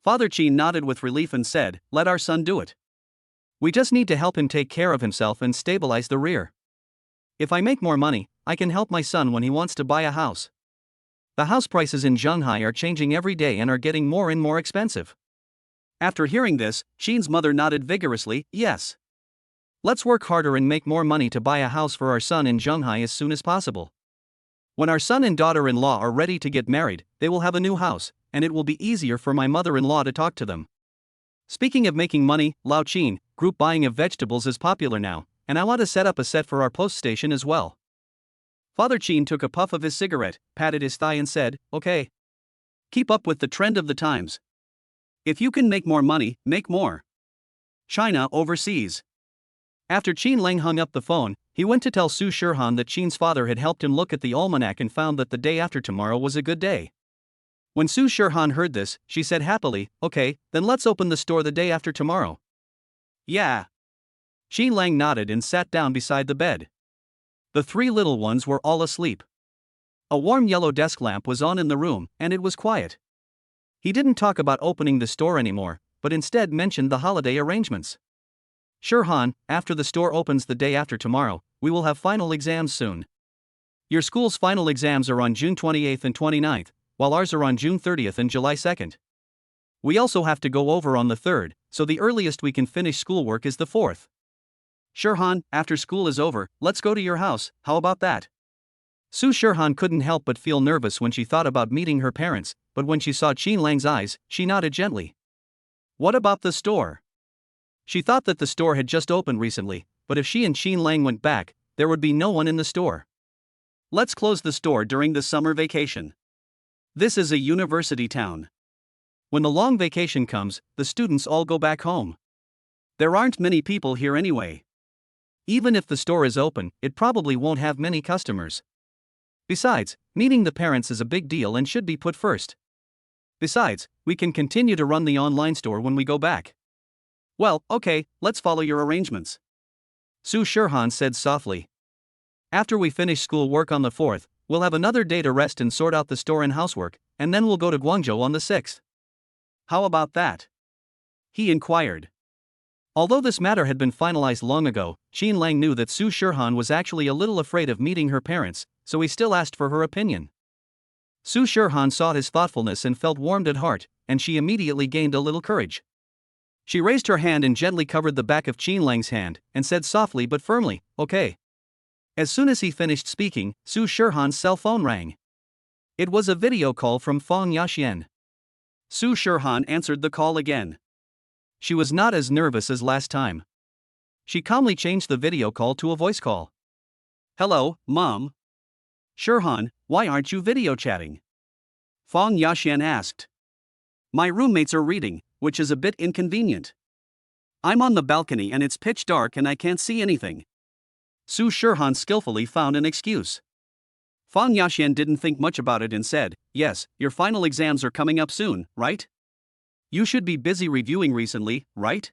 Father Sheen nodded with relief and said, "Let our son do it. We just need to help him take care of himself and stabilize the rear. If I make more money, I can help my son when he wants to buy a house. The house prices in Shanghai are changing every day and are getting more and more expensive. After hearing this, Qin's mother nodded vigorously, yes. Let's work harder and make more money to buy a house for our son in Shanghai as soon as possible. When our son and daughter-in-law are ready to get married, they will have a new house, and it will be easier for my mother-in-law to talk to them. Speaking of making money, Lao Qin, group buying of vegetables is popular now, and I want to set up a set for our post station as well. Father Qin took a puff of his cigarette, patted his thigh and said, okay. Keep up with the trend of the times. If you can make more money, make more. China overseas. After Qin Lang hung up the phone, he went to tell Su Shirhan that Qin's father had helped him look at the almanac and found that the day after tomorrow was a good day. When Su Shirhan heard this, she said happily, okay, then let's open the store the day after tomorrow. Yeah. Qin Lang nodded and sat down beside the bed. The three little ones were all asleep. A warm yellow desk lamp was on in the room, and it was quiet. He didn't talk about opening the store anymore, but instead mentioned the holiday arrangements. Shirhan, after the store opens the day after tomorrow, we will have final exams soon. Your school's final exams are on June 28th and 29th, while ours are on June 30th and July 2nd. We also have to go over on the 3rd, so the earliest we can finish schoolwork is the 4th. Shirhan, after school is over, let's go to your house, how about that? Su Shirhan couldn't help but feel nervous when she thought about meeting her parents, but when she saw Qin Lang's eyes, she nodded gently. What about the store? She thought that the store had just opened recently, but if she and Qin Lang went back, there would be no one in the store. Let's close the store during the summer vacation. This is a university town. When the long vacation comes, the students all go back home. There aren't many people here anyway. Even if the store is open, it probably won't have many customers. Besides, meeting the parents is a big deal and should be put first. Besides, we can continue to run the online store when we go back. Well, okay, let's follow your arrangements. Su Shirhan said softly. After we finish school work on the 4th, we'll have another day to rest and sort out the store and housework, and then we'll go to Guangzhou on the 6th. How about that? He inquired. Although this matter had been finalized long ago, Qin Lang knew that Su Shirhan was actually a little afraid of meeting her parents, so he still asked for her opinion. Su Shirhan saw his thoughtfulness and felt warmed at heart, and she immediately gained a little courage. She raised her hand and gently covered the back of Qin Lang's hand, and said softly but firmly, okay. As soon as he finished speaking, Su Shirhan's cell phone rang. It was a video call from Fang Yaxian. Su Shirhan answered the call again. She was not as nervous as last time. She calmly changed the video call to a voice call. Hello, Mom. Shirhan, why aren't you video chatting? Fang Yaxian asked. My roommates are reading, which is a bit inconvenient. I'm on the balcony and it's pitch dark and I can't see anything. Su Shirhan skillfully found an excuse. Fang Yaxian didn't think much about it and said, yes, your final exams are coming up soon, right? You should be busy reviewing recently, right?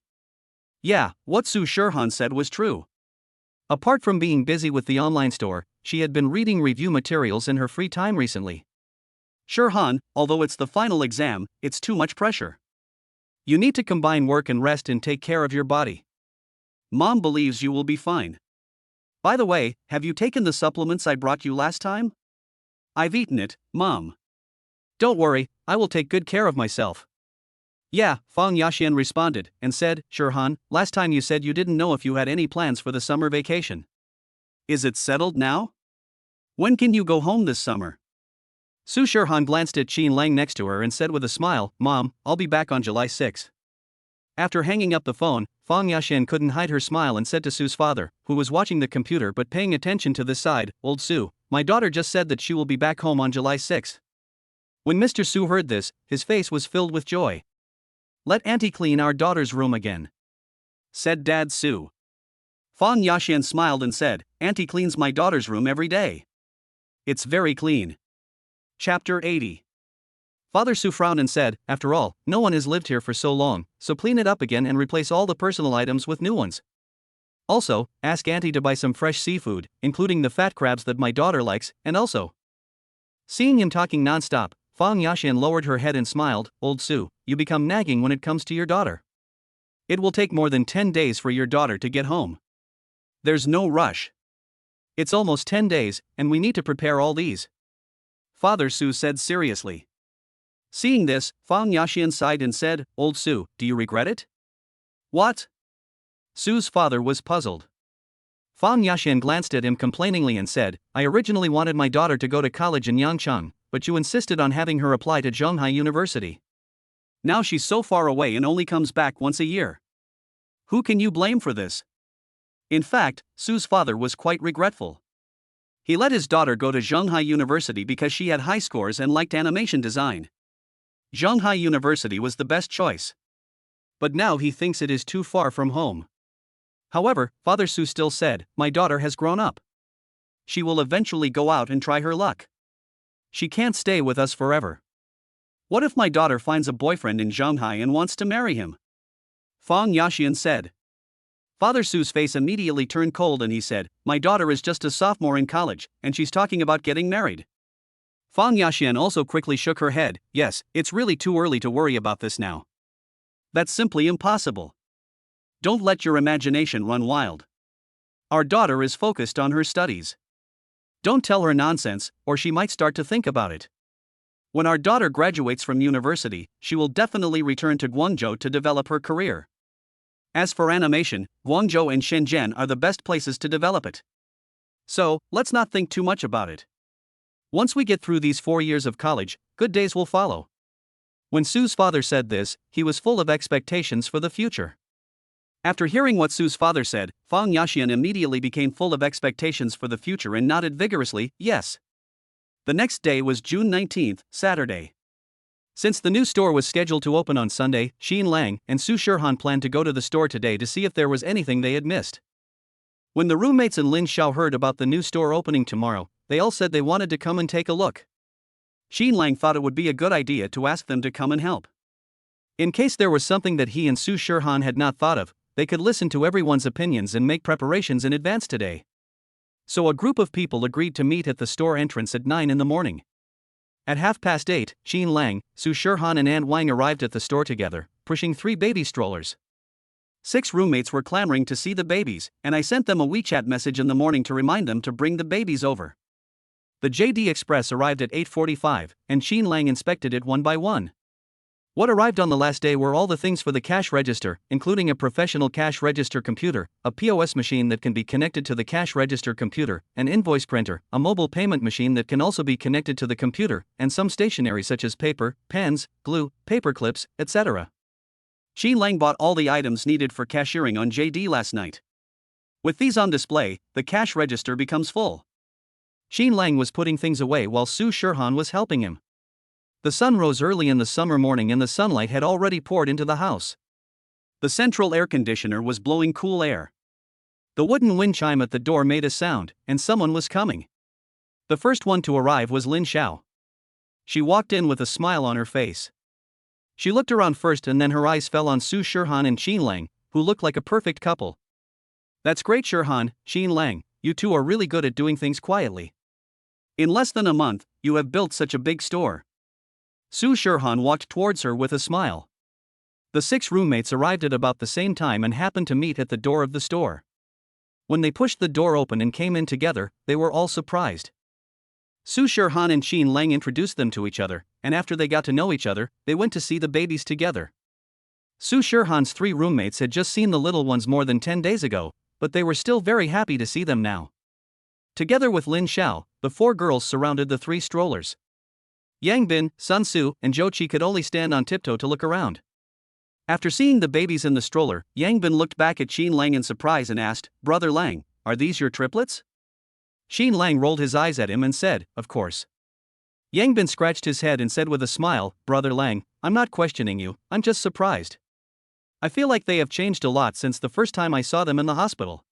Yeah, what Su Shirhan said was true. Apart from being busy with the online store, she had been reading review materials in her free time recently. Shirhan, although it's the final exam, it's too much pressure. You need to combine work and rest and take care of your body. Mom believes you will be fine. By the way, have you taken the supplements I brought you last time? I've eaten it, Mom. Don't worry, I will take good care of myself. Yeah, Fang Yaxian responded, and said, Shirhan, last time you said you didn't know if you had any plans for the summer vacation. Is it settled now? When can you go home this summer? Su Shirhan glanced at Qin Lang next to her and said with a smile, Mom, I'll be back on July 6. After hanging up the phone, Fang Yaxian couldn't hide her smile and said to Su's father, who was watching the computer but paying attention to this side, Old Su, my daughter just said that she will be back home on July 6. When Mr. Su heard this, his face was filled with joy. Let Auntie clean our daughter's room again, said Dad Su. Fang Yaxian smiled and said, Auntie cleans my daughter's room every day. It's very clean. Chapter 80. Father Su frowned and said, after all, no one has lived here for so long, so clean it up again and replace all the personal items with new ones. Also, ask Auntie to buy some fresh seafood, including the fat crabs that my daughter likes, and also. Seeing him talking non-stop, Fang Yaxian lowered her head and smiled, Old Su, you become nagging when it comes to your daughter. It will take more than 10 days for your daughter to get home. There's no rush. It's almost 10 days, and we need to prepare all these. Father Su said seriously. Seeing this, Fang Yaxian sighed and said, Old Su, do you regret it? What? Su's father was puzzled. Fang Yaxian glanced at him complainingly and said, I originally wanted my daughter to go to college in Yangcheng, but you insisted on having her apply to Zhonghai University. Now she's so far away and only comes back once a year. Who can you blame for this? In fact, Su's father was quite regretful. He let his daughter go to Zhonghai University because she had high scores and liked animation design. Zhonghai University was the best choice. But now he thinks it is too far from home. However, Father Su still said, my daughter has grown up. She will eventually go out and try her luck. She can't stay with us forever. What if my daughter finds a boyfriend in Zhonghai and wants to marry him? Fang Yaxian said. Father Su's face immediately turned cold and he said, my daughter is just a sophomore in college, and she's talking about getting married. Fang Yaxian also quickly shook her head, yes, it's really too early to worry about this now. That's simply impossible. Don't let your imagination run wild. Our daughter is focused on her studies. Don't tell her nonsense, or she might start to think about it. When our daughter graduates from university, she will definitely return to Guangzhou to develop her career. As for animation, Guangzhou and Shenzhen are the best places to develop it. So, let's not think too much about it. Once we get through these 4 years of college, good days will follow. When Su's father said this, he was full of expectations for the future. After hearing what Su's father said, Fang Yaxian immediately became full of expectations for the future and nodded vigorously, yes. The next day was June 19th, Saturday. Since the new store was scheduled to open on Sunday, Xin Lang and Su Shirhan planned to go to the store today to see if there was anything they had missed. When the roommates and Lin Xiao heard about the new store opening tomorrow, they all said they wanted to come and take a look. Xin Lang thought it would be a good idea to ask them to come and help. In case there was something that he and Su Shirhan had not thought of, they could listen to everyone's opinions and make preparations in advance today. So a group of people agreed to meet at the store entrance at 9 in the morning. At 8:30, Xin Lang, Su Shirhan and An Wang arrived at the store together, pushing 3 baby strollers. 6 roommates were clamoring to see the babies, and I sent them a WeChat message in the morning to remind them to bring the babies over. The JD Express arrived at 8:45, and Xin Lang inspected it one by one. What arrived on the last day were all the things for the cash register, including a professional cash register computer, a POS machine that can be connected to the cash register computer, an invoice printer, a mobile payment machine that can also be connected to the computer, and some stationery such as paper, pens, glue, paper clips, etc. Xin Lang bought all the items needed for cashiering on JD last night. With these on display, the cash register becomes full. Xin Lang was putting things away while Su Shirhan was helping him. The sun rose early in the summer morning and the sunlight had already poured into the house. The central air conditioner was blowing cool air. The wooden wind chime at the door made a sound, and someone was coming. The first one to arrive was Lin Xiao. She walked in with a smile on her face. She looked around first and then her eyes fell on Su Shirhan and Xin Lang, who looked like a perfect couple. That's great, Shirhan, Xin Lang, you two are really good at doing things quietly. In less than a month, you have built such a big store. Su Shirhan walked towards her with a smile. The 6 roommates arrived at about the same time and happened to meet at the door of the store. When they pushed the door open and came in together, they were all surprised. Su Shirhan and Xin Lang introduced them to each other, and after they got to know each other, they went to see the babies together. Su Shirhan's 3 roommates had just seen the little ones more than 10 days ago, but they were still very happy to see them now. Together with Lin Xiao, the 4 girls surrounded the 3 strollers. Yang Bin, Sun Su, and Zhou Qi could only stand on tiptoe to look around. After seeing the babies in the stroller, Yang Bin looked back at Xin Lang in surprise and asked, Brother Lang, are these your triplets? Xin Lang rolled his eyes at him and said, of course. Yang Bin scratched his head and said with a smile, Brother Lang, I'm not questioning you, I'm just surprised. I feel like they have changed a lot since the first time I saw them in the hospital.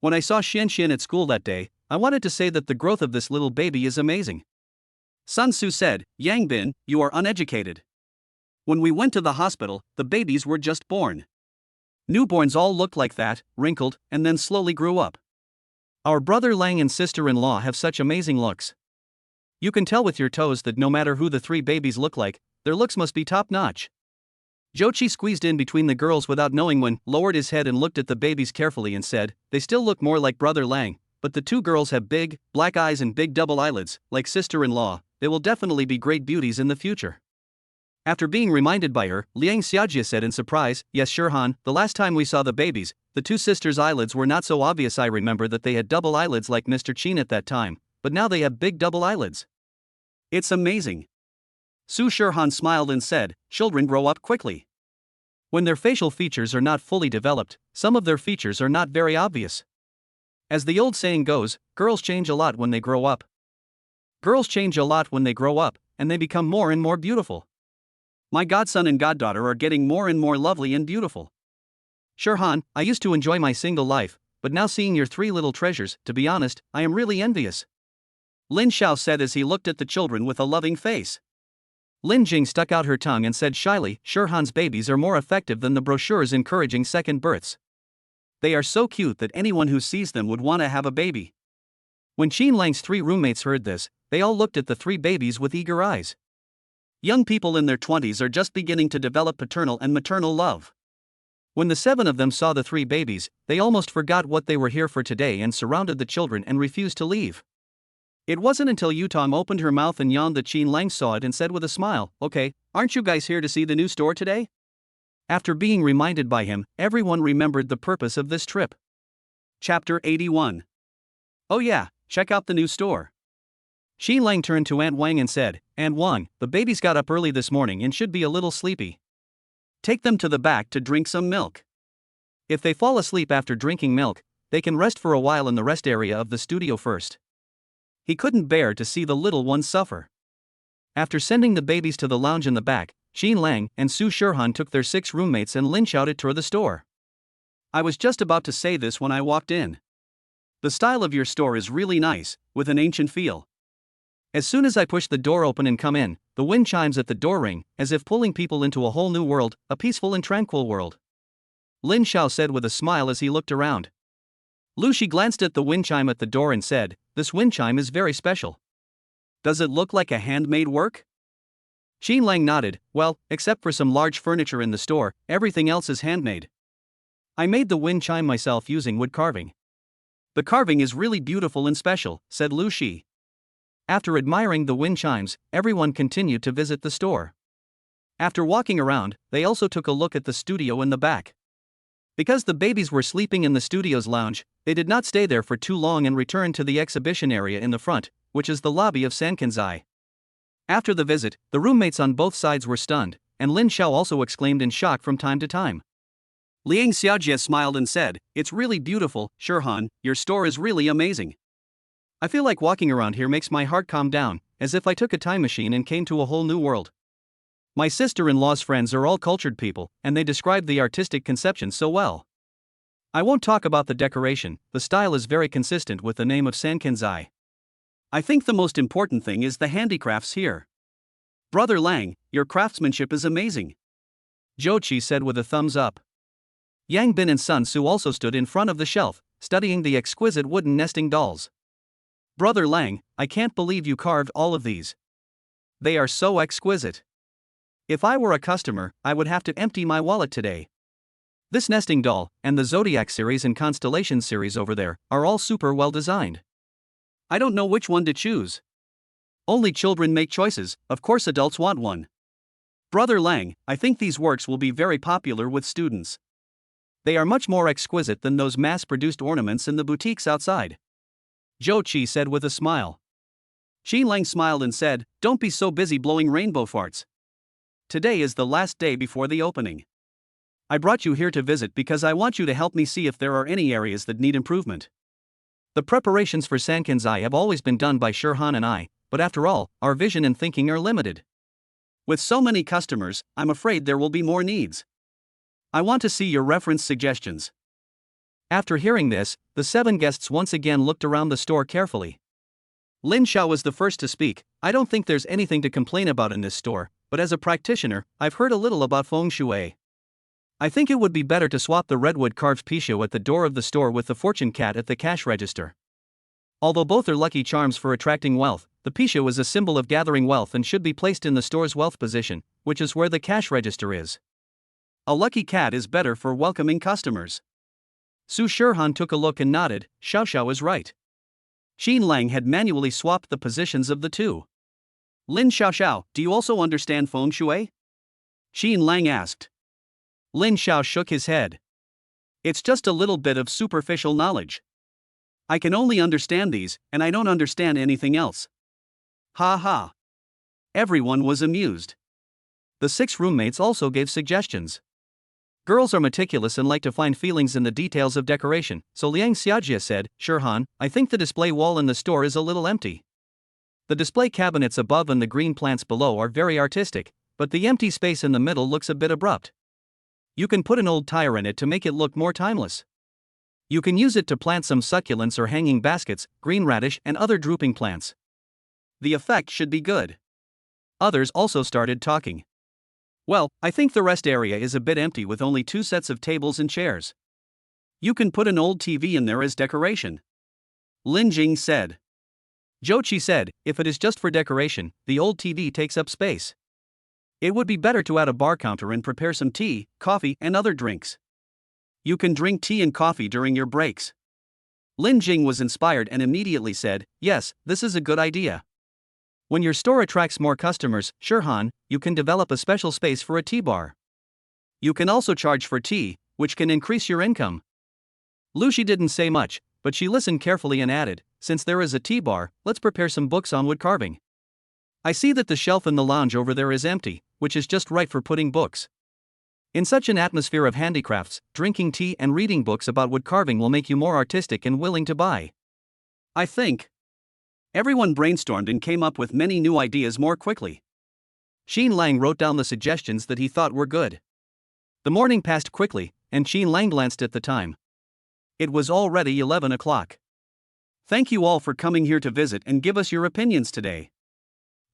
When I saw Xian at school that day, I wanted to say that the growth of this little baby is amazing. Sun Su said, Yang Bin, you are uneducated. When we went to the hospital, the babies were just born. Newborns all looked like that, wrinkled, and then slowly grew up. Our brother Lang and sister-in-law have such amazing looks. You can tell with your toes that no matter who the 3 babies look like, their looks must be top-notch. Zhou squeezed in between the girls without knowing when, lowered his head and looked at the babies carefully and said, "They still look more like Brother Lang, but the two girls have big, black eyes and big double eyelids, like sister-in-law. They will definitely be great beauties in the future." After being reminded by her, Liang Xiaojie said in surprise, "Yes, Shirhan, the last time we saw the babies, the two sisters' eyelids were not so obvious. I remember that they had double eyelids like Mr. Qin at that time, but now they have big double eyelids." It's amazing. Su Shirhan smiled and said, "Children grow up quickly. When their facial features are not fully developed, some of their features are not very obvious. As the old saying goes, girls change a lot when they grow up. Girls change a lot when they grow up, and they become more and more beautiful. My godson and goddaughter are getting more and more lovely and beautiful. Shirhan, I used to enjoy my single life, but now seeing your three little treasures, to be honest, I am really envious," Lin Xiao said as he looked at the children with a loving face. Lin Jing stuck out her tongue and said shyly, "Shirhan's babies are more effective than the brochures encouraging second births. They are so cute that anyone who sees them would want to have a baby." When Qin Lang's three roommates heard this, they all looked at the three babies with eager eyes. Young people in their 20s are just beginning to develop paternal and maternal love. When the seven of them saw the three babies, they almost forgot what they were here for today and surrounded the children and refused to leave. It wasn't until Yutong opened her mouth and yawned that Qin Lang saw it and said with a smile, "Okay, aren't you guys here to see the new store today?" After being reminded by him, everyone remembered the purpose of this trip. Chapter 81. Oh yeah, check out the new store. Qin Lang turned to Aunt Wang and said, "Aunt Wang, the babies got up early this morning and should be a little sleepy. Take them to the back to drink some milk. If they fall asleep after drinking milk, they can rest for a while in the rest area of the studio first." He couldn't bear to see the little ones suffer. After sending the babies to the lounge in the back, Qin Lang and Su Shirhan took their 6 roommates and Lin shouted toward the store. I was just about to say this when I walked in. The style of your store is really nice, with an ancient feel. As soon as I push the door open and come in, the wind chimes at the door ring, as if pulling people into a whole new world, a peaceful and tranquil world. Lin Xiao said with a smile as he looked around. Lu Shi glanced at the wind chime at the door and said, "This wind chime is very special." Does it look like a handmade work? Qin Lang nodded. "Well, except for some large furniture in the store, everything else is handmade. I made the wind chime myself using wood carving." The carving is really beautiful and special, said Lu Shi. After admiring the wind chimes, everyone continued to visit the store. After walking around, they also took a look at the studio in the back. Because the babies were sleeping in the studio's lounge, they did not stay there for too long and returned to the exhibition area in the front, which is the lobby of Sankenzai. After the visit, the roommates on both sides were stunned, and Lin Xiao also exclaimed in shock from time to time. Liang Xiaojie smiled and said, "It's really beautiful, Shirhan, your store is really amazing. I feel like walking around here makes my heart calm down, as if I took a time machine and came to a whole new world. My sister-in-law's friends are all cultured people, and they describe the artistic conception so well. I won't talk about the decoration, the style is very consistent with the name of Sankenzai. I think the most important thing is the handicrafts here. Brother Lang, your craftsmanship is amazing," Zhou said with a thumbs up. Yang Bin and Sun Su also stood in front of the shelf, studying the exquisite wooden nesting dolls. "Brother Lang, I can't believe you carved all of these. They are so exquisite. If I were a customer, I would have to empty my wallet today." This nesting doll, and the Zodiac series and Constellation series over there, are all super well designed. I don't know which one to choose. Only children make choices, of course adults want one. Brother Lang, I think these works will be very popular with students. They are much more exquisite than those mass-produced ornaments in the boutiques outside, Zhou said with a smile. Qin Lang smiled and said, "Don't be so busy blowing rainbow farts. Today is the last day before the opening. I brought you here to visit because I want you to help me see if there are any areas that need improvement." The preparations for Sankenzai have always been done by Shirhan and I, but after all, our vision and thinking are limited. With so many customers, I'm afraid there will be more needs. I want to see your reference suggestions. After hearing this, the 7 guests once again looked around the store carefully. Lin Xiao was the first to speak. "I don't think there's anything to complain about in this store, but as a practitioner, I've heard a little about feng shui. I think it would be better to swap the redwood carved pishio at the door of the store with the fortune cat at the cash register. Although both are lucky charms for attracting wealth, the pishio is a symbol of gathering wealth and should be placed in the store's wealth position, which is where the cash register is." A lucky cat is better for welcoming customers. Su Shirhan took a look and nodded. Xiao Xiao is right. Qin Lang had manually swapped the positions of the two. Lin Xiao Xiao, do you also understand feng shui? Qin Lang asked. Lin Xiao shook his head. It's just a little bit of superficial knowledge. I can only understand these, and I don't understand anything else. Ha ha. Everyone was amused. The 6 roommates also gave suggestions. Girls are meticulous and like to find feelings in the details of decoration, so Liang Xiajie said, Shirhan, I think the display wall in the store is a little empty. The display cabinets above and the green plants below are very artistic, but the empty space in the middle looks a bit abrupt. You can put an old tire in it to make it look more timeless. You can use it to plant some succulents or hanging baskets, green radish and other drooping plants. The effect should be good. Others also started talking. Well, I think the rest area is a bit empty with only 2 sets of tables and chairs. You can put an old TV in there as decoration. Lin Jing said. Zhou Qi said, if it is just for decoration, the old TV takes up space. It would be better to add a bar counter and prepare some tea, coffee, and other drinks. You can drink tea and coffee during your breaks. Lin Jing was inspired and immediately said, yes, this is a good idea. When your store attracts more customers, Shirhan, you can develop a special space for a tea bar. You can also charge for tea, which can increase your income. Lu Shi didn't say much, but she listened carefully and added, since there is a tea bar, let's prepare some books on wood carving. I see that the shelf in the lounge over there is empty, which is just right for putting books. In such an atmosphere of handicrafts, drinking tea and reading books about wood carving will make you more artistic and willing to buy. I think. Everyone brainstormed and came up with many new ideas more quickly. Qin Lang wrote down the suggestions that he thought were good. The morning passed quickly, and Qin Lang glanced at the time. It was already 11 o'clock. Thank you all for coming here to visit and give us your opinions today.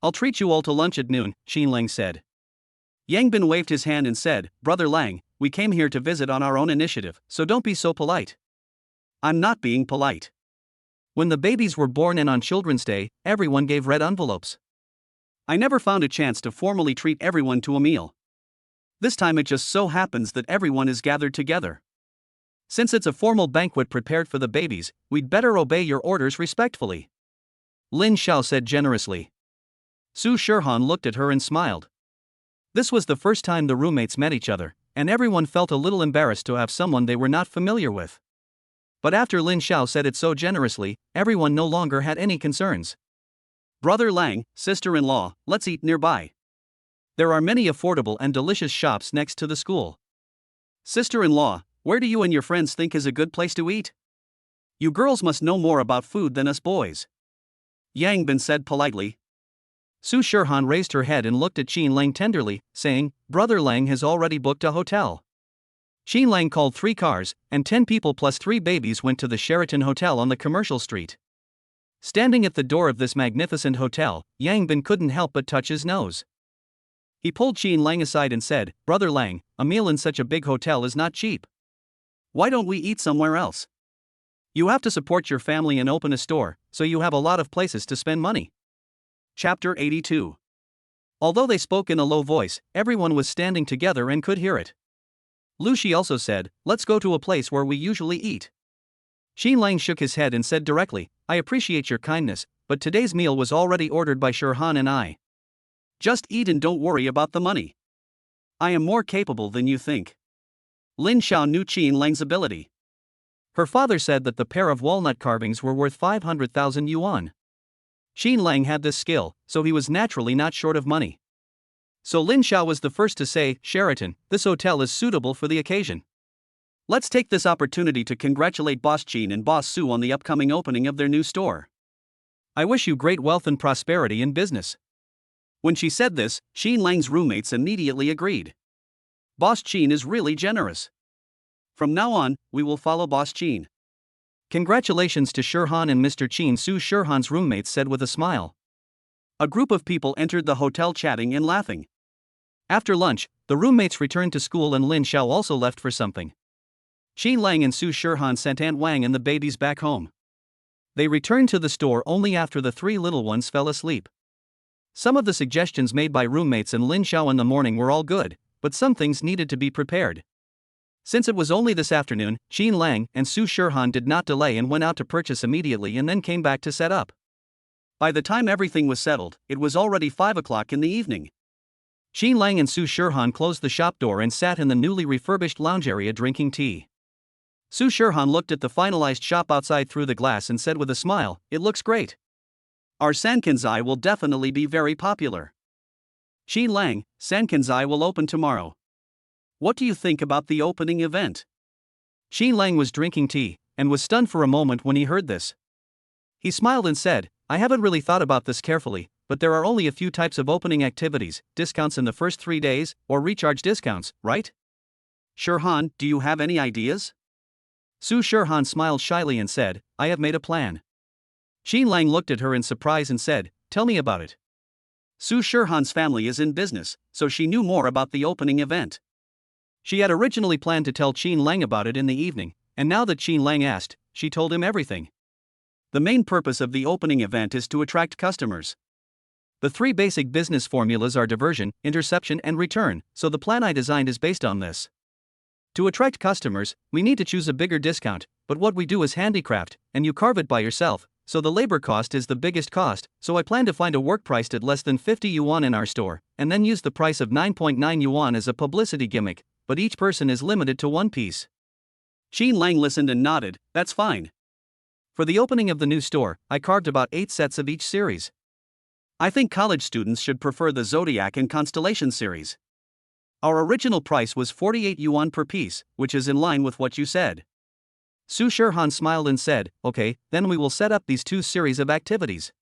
I'll treat you all to lunch at noon, Qin Lang said. Yang Bin waved his hand and said, Brother Lang, we came here to visit on our own initiative, so don't be so polite. I'm not being polite. When the babies were born and on Children's Day, everyone gave red envelopes. I never found a chance to formally treat everyone to a meal. This time it just so happens that everyone is gathered together. Since it's a formal banquet prepared for the babies, we'd better obey your orders respectfully. Lin Xiao said generously. Su Shirhan looked at her and smiled. This was the first time the roommates met each other, and everyone felt a little embarrassed to have someone they were not familiar with. But after Lin Xiao said it so generously, everyone no longer had any concerns. Brother Lang, sister-in-law, let's eat nearby. There are many affordable and delicious shops next to the school. Sister-in-law, where do you and your friends think is a good place to eat? You girls must know more about food than us boys. Yang Bin said politely. Su Shirhan raised her head and looked at Qin Lang tenderly, saying, Brother Lang has already booked a hotel. Qin Lang called 3 cars, and 10 people plus 3 babies went to the Sheraton Hotel on the commercial street. Standing at the door of this magnificent hotel, Yang Bin couldn't help but touch his nose. He pulled Qin Lang aside and said, Brother Lang, a meal in such a big hotel is not cheap. Why don't we eat somewhere else? You have to support your family and open a store, so you have a lot of places to spend money. Chapter 82. Although they spoke in a low voice, everyone was standing together and could hear it. Lu Shi also said, let's go to a place where we usually eat. Qin Lang shook his head and said directly, I appreciate your kindness, but today's meal was already ordered by Shirhan and I. Just eat and don't worry about the money. I am more capable than you think. Lin Xiao knew Qin Lang's ability. Her father said that the pair of walnut carvings were worth 500,000 yuan. Qin Lang had this skill, so he was naturally not short of money. So Lin Xiao was the first to say, Sheraton, this hotel is suitable for the occasion. Let's take this opportunity to congratulate Boss Qin and Boss Su on the upcoming opening of their new store. I wish you great wealth and prosperity in business. When she said this, Qin Lang's roommates immediately agreed. Boss Qin is really generous. From now on, we will follow Boss Qin. Congratulations to Shirhan and Mr. Qin, Su Shirhan's roommates said with a smile. A group of people entered the hotel chatting and laughing. After lunch, the roommates returned to school and Lin Xiao also left for something. Qin Lang and Su Shirhan sent Aunt Wang and the babies back home. They returned to the store only after the 3 little ones fell asleep. Some of the suggestions made by roommates and Lin Xiao in the morning were all good, but some things needed to be prepared. Since it was only this afternoon, Jean Lang and Su Shirhan did not delay and went out to purchase immediately and then came back to set up. By the time everything was settled, it was already 5 o'clock in the evening. Jean Lang and Su Shirhan closed the shop door and sat in the newly refurbished lounge area drinking tea. Su Shirhan looked at the finalized shop outside through the glass and said with a smile, "It looks great. Our Sankanzai will definitely be very popular. Jean Lang, Sankanzai will open tomorrow. What do you think about the opening event?" Jean Lang was drinking tea and was stunned for a moment when he heard this. He smiled and said, "I haven't really thought about this carefully, but there are only a few types of opening activities, discounts in the first 3 days, or recharge discounts, right?" Shirhan, do you have any ideas? Su Shirhan smiled shyly and said, "I have made a plan." Jean Lang looked at her in surprise and said, "Tell me about it." Su Shirhan's family is in business, so she knew more about the opening event. She had originally planned to tell Jean Lang about it in the evening, and now that Jean Lang asked, she told him everything. The main purpose of the opening event is to attract customers. The 3 basic business formulas are diversion, interception, and return, so the plan I designed is based on this. To attract customers, we need to choose a bigger discount, but what we do is handicraft, and you carve it by yourself, so the labor cost is the biggest cost, so I plan to find a work priced at less than 50 yuan in our store, and then use the price of 9.9 yuan as a publicity gimmick, but each person is limited to 1 piece. Jean Lang listened and nodded, "That's fine." For the opening of the new store, I carved about 8 sets of each series. I think college students should prefer the Zodiac and Constellation series. Our original price was 48 yuan per piece, which is in line with what you said. Su Shirhan smiled and said, "Okay, then we will set up these 2 series of activities.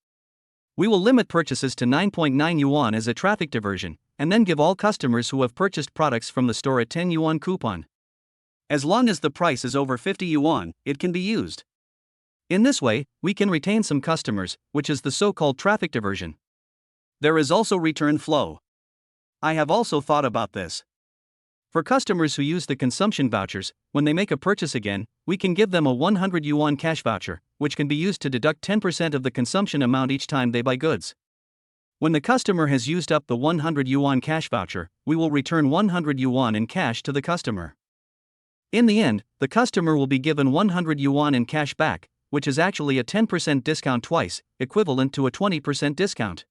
We will limit purchases to 9.9 yuan as a traffic diversion, and then give all customers who have purchased products from the store a 10 yuan coupon. As long as the price is over 50 yuan, it can be used. In this way, we can retain some customers, which is the so-called traffic diversion. There is also return flow. I have also thought about this. For customers who use the consumption vouchers, when they make a purchase again, we can give them a 100 yuan cash voucher, which can be used to deduct 10% of the consumption amount each time they buy goods. When the customer has used up the 100 yuan cash voucher, we will return 100 yuan in cash to the customer. In the end, the customer will be given 100 yuan in cash back, which is actually a 10% discount twice, equivalent to a 20% discount.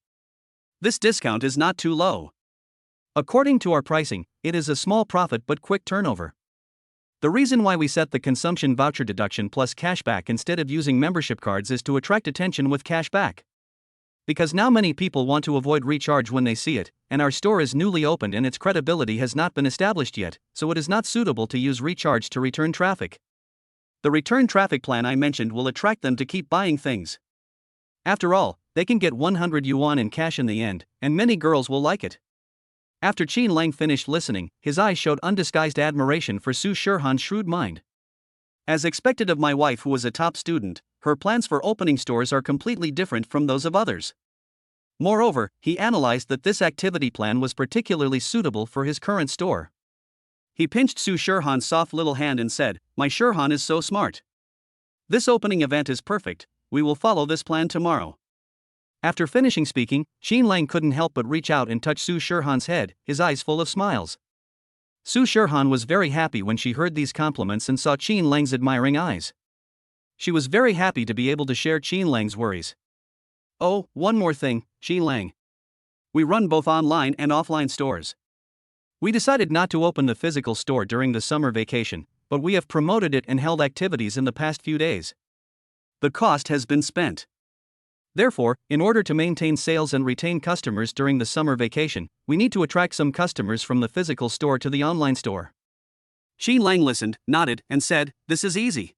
This discount is not too low. According to our pricing, it is a small profit but quick turnover. The reason why we set the consumption voucher deduction plus cashback instead of using membership cards is to attract attention with cashback. Because now many people want to avoid recharge when they see it, and our store is newly opened and its credibility has not been established yet, so it is not suitable to use recharge to return traffic. The return traffic plan I mentioned will attract them to keep buying things. After all, they can get 100 yuan in cash in the end, and many girls will like it. After Jean Lang finished listening, his eyes showed undisguised admiration for Su Shirhan's shrewd mind. As expected of my wife who was a top student, her plans for opening stores are completely different from those of others. Moreover, he analyzed that this activity plan was particularly suitable for his current store. He pinched Su Shirhan's soft little hand and said, "My Shirhan is so smart. This opening event is perfect, we will follow this plan tomorrow." After finishing speaking, Jean Lang couldn't help but reach out and touch Su Shirhan's head, his eyes full of smiles. Su Shirhan was very happy when she heard these compliments and saw Jean Lang's admiring eyes. She was very happy to be able to share Jean Lang's worries. "Oh, one more thing, Jean Lang. We run both online and offline stores. We decided not to open the physical store during the summer vacation, but we have promoted it and held activities in the past few days. The cost has been spent. Therefore, in order to maintain sales and retain customers during the summer vacation, we need to attract some customers from the physical store to the online store." Jean Lang listened, nodded, and said, "This is easy.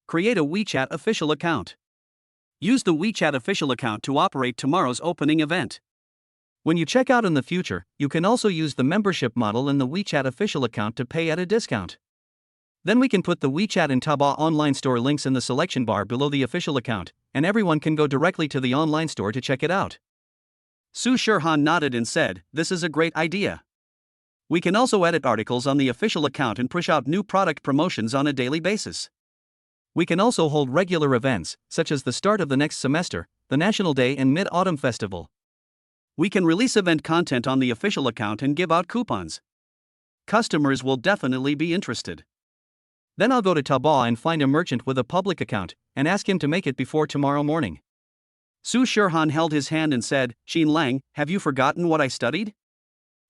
Create a WeChat official account. Use the WeChat official account to operate tomorrow's opening event. When you check out in the future, you can also use the membership model in the WeChat official account to pay at a discount. Then we can put the WeChat and Taobao online store links in the selection bar below the official account, and everyone can go directly to the online store to check it out." Su Shirhan nodded and said, "This is a great idea. We can also edit articles on the official account and push out new product promotions on a daily basis. We can also hold regular events, such as the start of the next semester, the National Day and Mid-Autumn Festival. We can release event content on the official account and give out coupons. customers will definitely be interested. Then I'll go to Taobao and find a merchant with a public account, and ask him to make it before tomorrow morning. Su Shirhan held his hand and said, Qin Lang, have you forgotten what I studied?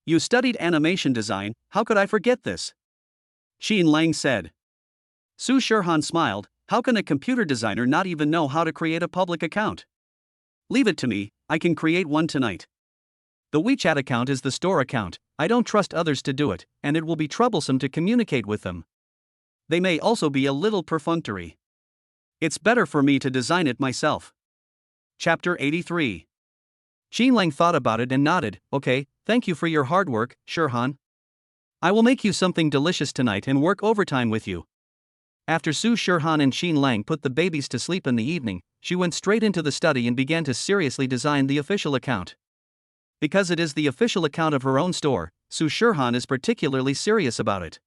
You studied animation design, how could I forget this? Qin Lang said. Su Shirhan smiled, how can a computer designer not even know how to create a public account? Leave it to me, I can create one tonight. The WeChat account is the store account, I don't trust others to do it, and it will be troublesome to communicate with them. They may also be a little perfunctory. It's better for me to design it myself. Chapter 83. Qin Lang thought about it and nodded, okay, thank you for your hard work, Shirhan. I will make you something delicious tonight and work overtime with you. After Su Shirhan and Qin Lang put the babies to sleep in the evening, she went straight into the study and began to seriously design the official account. Because it is the official account of her own store, Su Shirhan is particularly serious about it.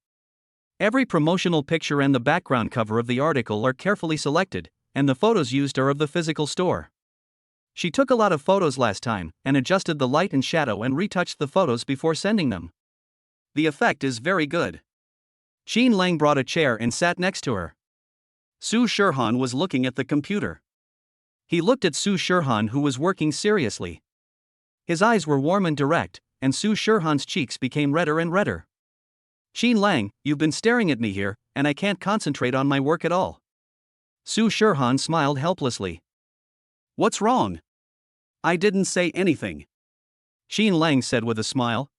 Every promotional picture and the background cover of the article are carefully selected, and the photos used are of the physical store. She took a lot of photos last time, and adjusted the light and shadow and retouched the photos before sending them. The effect is very good. Qin Lang brought a chair and sat next to her. Su Shirhan was looking at the computer. He looked at Su Shirhan, who was working seriously. His eyes were warm and direct, and Su Shirhan's cheeks became redder and redder. Qin Lang, you've been staring at me here, and I can't concentrate on my work at all. Su Shirhan smiled helplessly. What's wrong? I didn't say anything. Qin Lang said with a smile.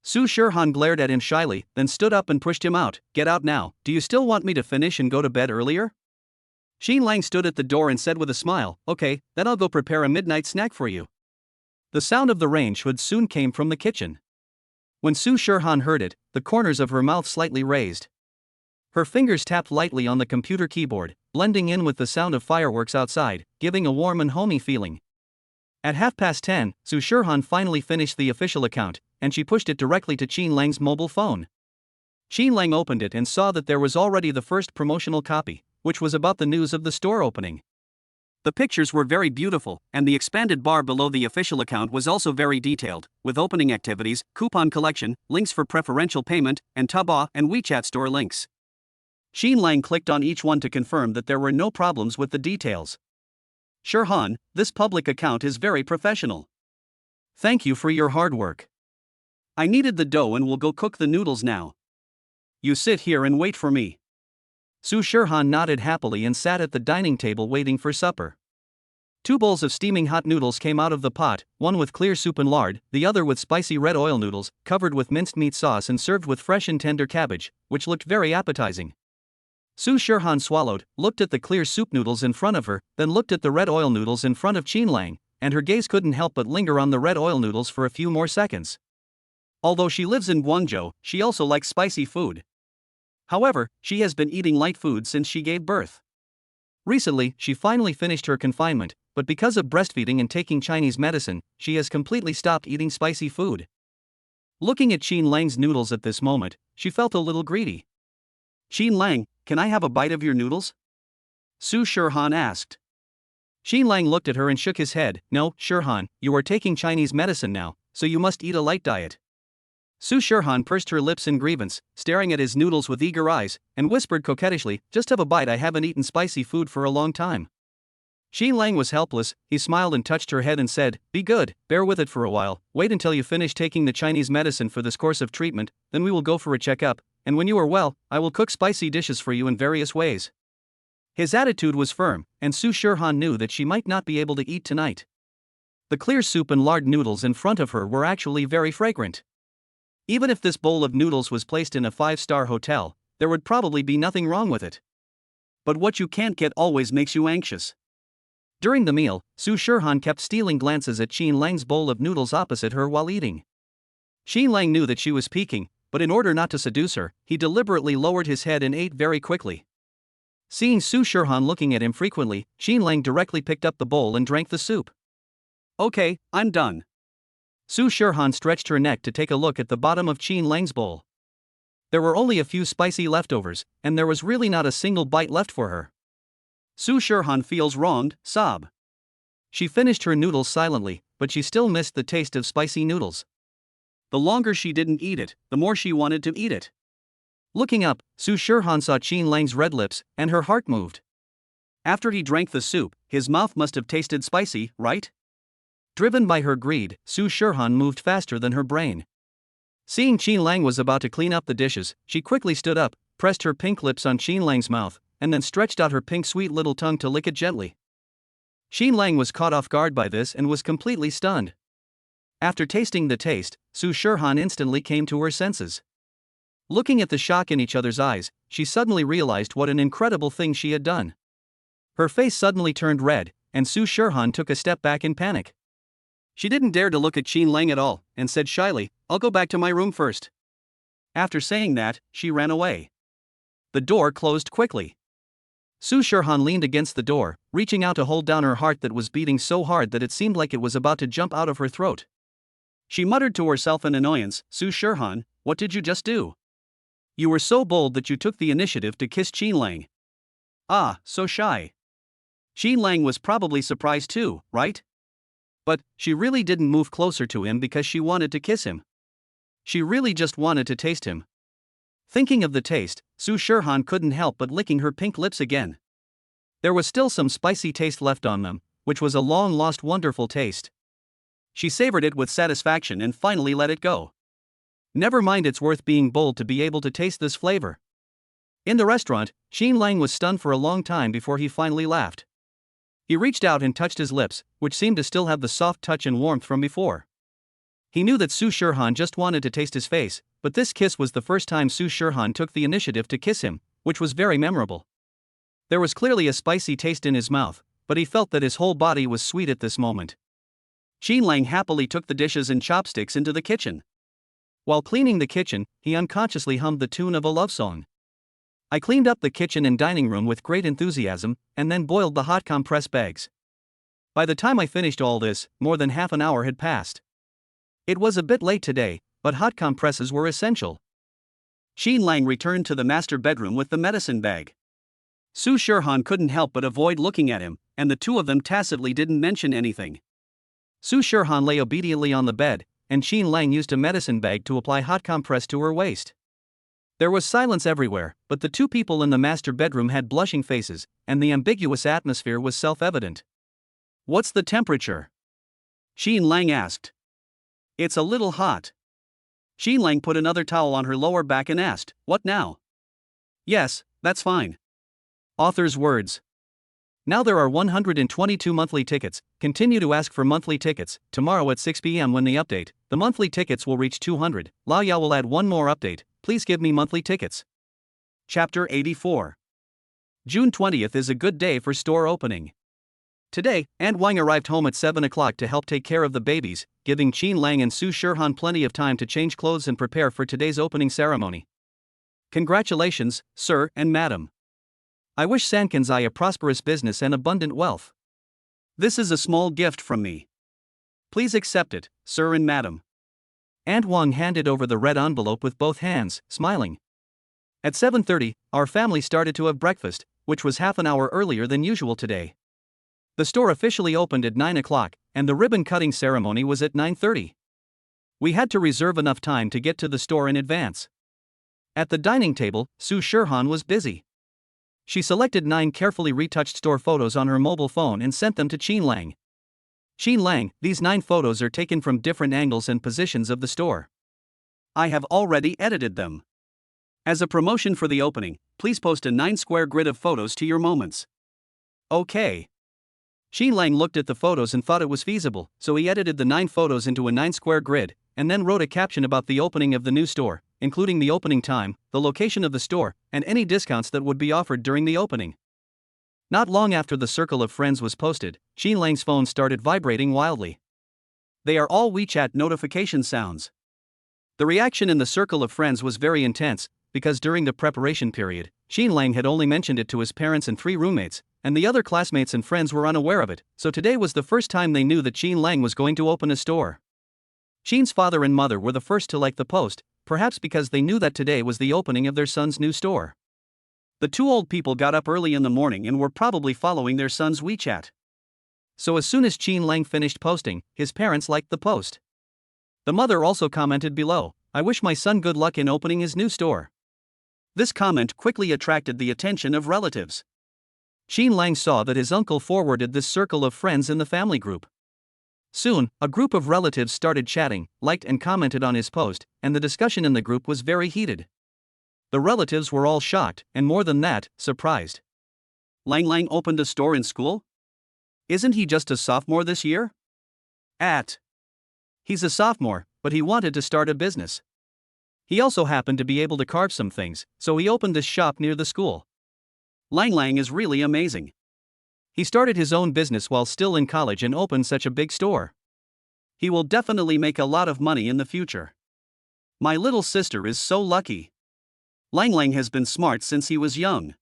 Su Shirhan glared at him shyly, then stood up and pushed him out. Get out now, do you still want me to finish and go to bed earlier? Qin Lang stood at the door and said with a smile, okay, then I'll go prepare a midnight snack for you. The sound of the range hood soon came from the kitchen. When Su Shirhan heard it, the corners of her mouth slightly raised. Her fingers tapped lightly on the computer keyboard, blending in with the sound of fireworks outside, giving a warm and homey feeling. At 10:30, Su Shirhan finally finished the official account, and she pushed it directly to Qin Lang's mobile phone. Qin Lang opened it and saw that there was already the first promotional copy, which was about the news of the store opening. The pictures were very beautiful, and the expanded bar below the official account was also very detailed, with opening activities, coupon collection, links for preferential payment, and Taobao and WeChat store links. Qin Lang clicked on each one to confirm that there were no problems with the details. Shirhan, this public account is very professional. Thank you for your hard work. I needed the dough and will go cook the noodles now. You sit here and wait for me. Su Shirhan nodded happily and sat at the dining table waiting for supper. 2 bowls of steaming hot noodles came out of the pot, one with clear soup and lard, the other with spicy red oil noodles, covered with minced meat sauce and served with fresh and tender cabbage, which looked very appetizing. Su Shirhan swallowed, looked at the clear soup noodles in front of her, then looked at the red oil noodles in front of Qin Lang, and her gaze couldn't help but linger on the red oil noodles for a few more seconds. Although she lives in Guangzhou, she also likes spicy food. However, she has been eating light food since she gave birth. Recently, she finally finished her confinement, but because of breastfeeding and taking Chinese medicine, she has completely stopped eating spicy food. Looking at Qin Lang's noodles at this moment, she felt a little greedy. Qin Lang, can I have a bite of your noodles? Su Shirhan asked. Qin Lang looked at her and shook his head. No, Shirhan, you are taking Chinese medicine now, so you must eat a light diet. Su Shirhan pursed her lips in grievance, staring at his noodles with eager eyes, and whispered coquettishly, just have a bite, I haven't eaten spicy food for a long time. Qin Lang was helpless, he smiled and touched her head and said, be good, bear with it for a while, wait until you finish taking the Chinese medicine for this course of treatment, then we will go for a checkup, and when you are well, I will cook spicy dishes for you in various ways. His attitude was firm, and Su Shirhan knew that she might not be able to eat tonight. The clear soup and lard noodles in front of her were actually very fragrant. Even if this bowl of noodles was placed in a 5-star hotel, there would probably be nothing wrong with it. But what you can't get always makes you anxious. During the meal, Su Shirhan kept stealing glances at Qin Lang's bowl of noodles opposite her while eating. Qin Lang knew that she was peeking, but in order not to seduce her, he deliberately lowered his head and ate very quickly. Seeing Su Shirhan looking at him frequently, Qin Lang directly picked up the bowl and drank the soup. Okay, I'm done. Su Shirhan stretched her neck to take a look at the bottom of Qin Lang's bowl. There were only a few spicy leftovers, and there was really not a single bite left for her. Su Shirhan feels wronged, sob. She finished her noodles silently, but she still missed the taste of spicy noodles. The longer she didn't eat it, the more she wanted to eat it. Looking up, Su Shirhan saw Qin Lang's red lips, and her heart moved. After he drank the soup, his mouth must have tasted spicy, right? Driven by her greed, Su Shirhan moved faster than her brain. Seeing Qin Lang was about to clean up the dishes, she quickly stood up, pressed her pink lips on Qin Lang's mouth, and then stretched out her pink sweet little tongue to lick it gently. Qin Lang was caught off guard by this and was completely stunned. After tasting the taste, Su Shirhan instantly came to her senses. Looking at the shock in each other's eyes, she suddenly realized what an incredible thing she had done. Her face suddenly turned red, and Su Shirhan took a step back in panic. She didn't dare to look at Qin Lang at all, and said shyly, "I'll go back to my room first." After saying that, she ran away. The door closed quickly. Su Shirhan leaned against the door, reaching out to hold down her heart that was beating so hard that it seemed like it was about to jump out of her throat. She muttered to herself in annoyance, "Su Shirhan, what did you just do? You were so bold that you took the initiative to kiss Qin Lang. Ah, so shy." Qin Lang was probably surprised too, right? But she really didn't move closer to him because she wanted to kiss him. She really just wanted to taste him. Thinking of the taste, Su Shirhan couldn't help but licking her pink lips again. There was still some spicy taste left on them, which was a long-lost wonderful taste. She savored it with satisfaction and finally let it go. Never mind, it's worth being bold to be able to taste this flavor. In the restaurant, Qin Lang was stunned for a long time before he finally laughed. He reached out and touched his lips, which seemed to still have the soft touch and warmth from before. He knew that Su Shirhan just wanted to taste his face, but this kiss was the first time Su Shirhan took the initiative to kiss him, which was very memorable. There was clearly a spicy taste in his mouth, but he felt that his whole body was sweet at this moment. Qin Lang happily took the dishes and chopsticks into the kitchen. While cleaning the kitchen, he unconsciously hummed the tune of a love song. "I cleaned up the kitchen and dining room with great enthusiasm, and then boiled the hot compress bags. By the time I finished all this, more than half an hour had passed. It was a bit late today, but hot compresses were essential." Qin Lang returned to the master bedroom with the medicine bag. Su Shirhan couldn't help but avoid looking at him, and the two of them tacitly didn't mention anything. Su Shirhan lay obediently on the bed, and Qin Lang used a medicine bag to apply hot compress to her waist. There was silence everywhere, but the two people in the master bedroom had blushing faces, and the ambiguous atmosphere was self-evident. "What's the temperature?" Qin Lang asked. "It's a little hot." Qin Lang put another towel on her lower back and asked, "What now?" "Yes, that's fine." Author's words. Now there are 122 monthly tickets. Continue to ask for monthly tickets. Tomorrow at 6 p.m. when the update, the monthly tickets will reach 200. Lao Yao will add one more update. Please give me monthly tickets. Chapter 84. June 20th is a good day for store opening. Today, Aunt Wang arrived home at 7 o'clock to help take care of the babies, giving Qin Lang and Su Shirhan plenty of time to change clothes and prepare for today's opening ceremony. "Congratulations, sir and madam. I wish Sankanzai a prosperous business and abundant wealth. This is a small gift from me. Please accept it, sir and madam." Aunt Wang handed over the red envelope with both hands, smiling. At 7:30, our family started to have breakfast, which was half an hour earlier than usual today. The store officially opened at 9 o'clock, and the ribbon-cutting ceremony was at 9:30. We had to reserve enough time to get to the store in advance. At the dining table, Su Shirhan was busy. She selected 9 carefully retouched store photos on her mobile phone and sent them to Qin Lang. "Qin Lang, these 9 photos are taken from different angles and positions of the store. I have already edited them. As a promotion for the opening, please post a 9-square grid of photos to your moments." "Okay." Qin Lang looked at the photos and thought it was feasible, so he edited the 9 photos into a 9-square grid, and then wrote a caption about the opening of the new store, including the opening time, the location of the store, and any discounts that would be offered during the opening. Not long after the circle of friends was posted, Qin Lang's phone started vibrating wildly. They are all WeChat notification sounds. The reaction in the circle of friends was very intense, because during the preparation period, Qin Lang had only mentioned it to his parents and 3 roommates, and the other classmates and friends were unaware of it, so today was the first time they knew that Qin Lang was going to open a store. Qin's father and mother were the first to like the post, perhaps because they knew that today was the opening of their son's new store. The 2 old people got up early in the morning and were probably following their son's WeChat. So as soon as Qin Lang finished posting, his parents liked the post. The mother also commented below, "I wish my son good luck in opening his new store." This comment quickly attracted the attention of relatives. Qin Lang saw that his uncle forwarded this circle of friends in the family group. Soon, a group of relatives started chatting, liked and commented on his post, and the discussion in the group was very heated. The relatives were all shocked, and more than that, surprised. Lang opened a store in school? Isn't he just a sophomore this year? He's a sophomore, but he wanted to start a business. He also happened to be able to carve some things, so he opened this shop near the school. Lang is really amazing. He started his own business while still in college and opened such a big store. He will definitely make a lot of money in the future. My little sister is so lucky. Lang has been smart since he was young.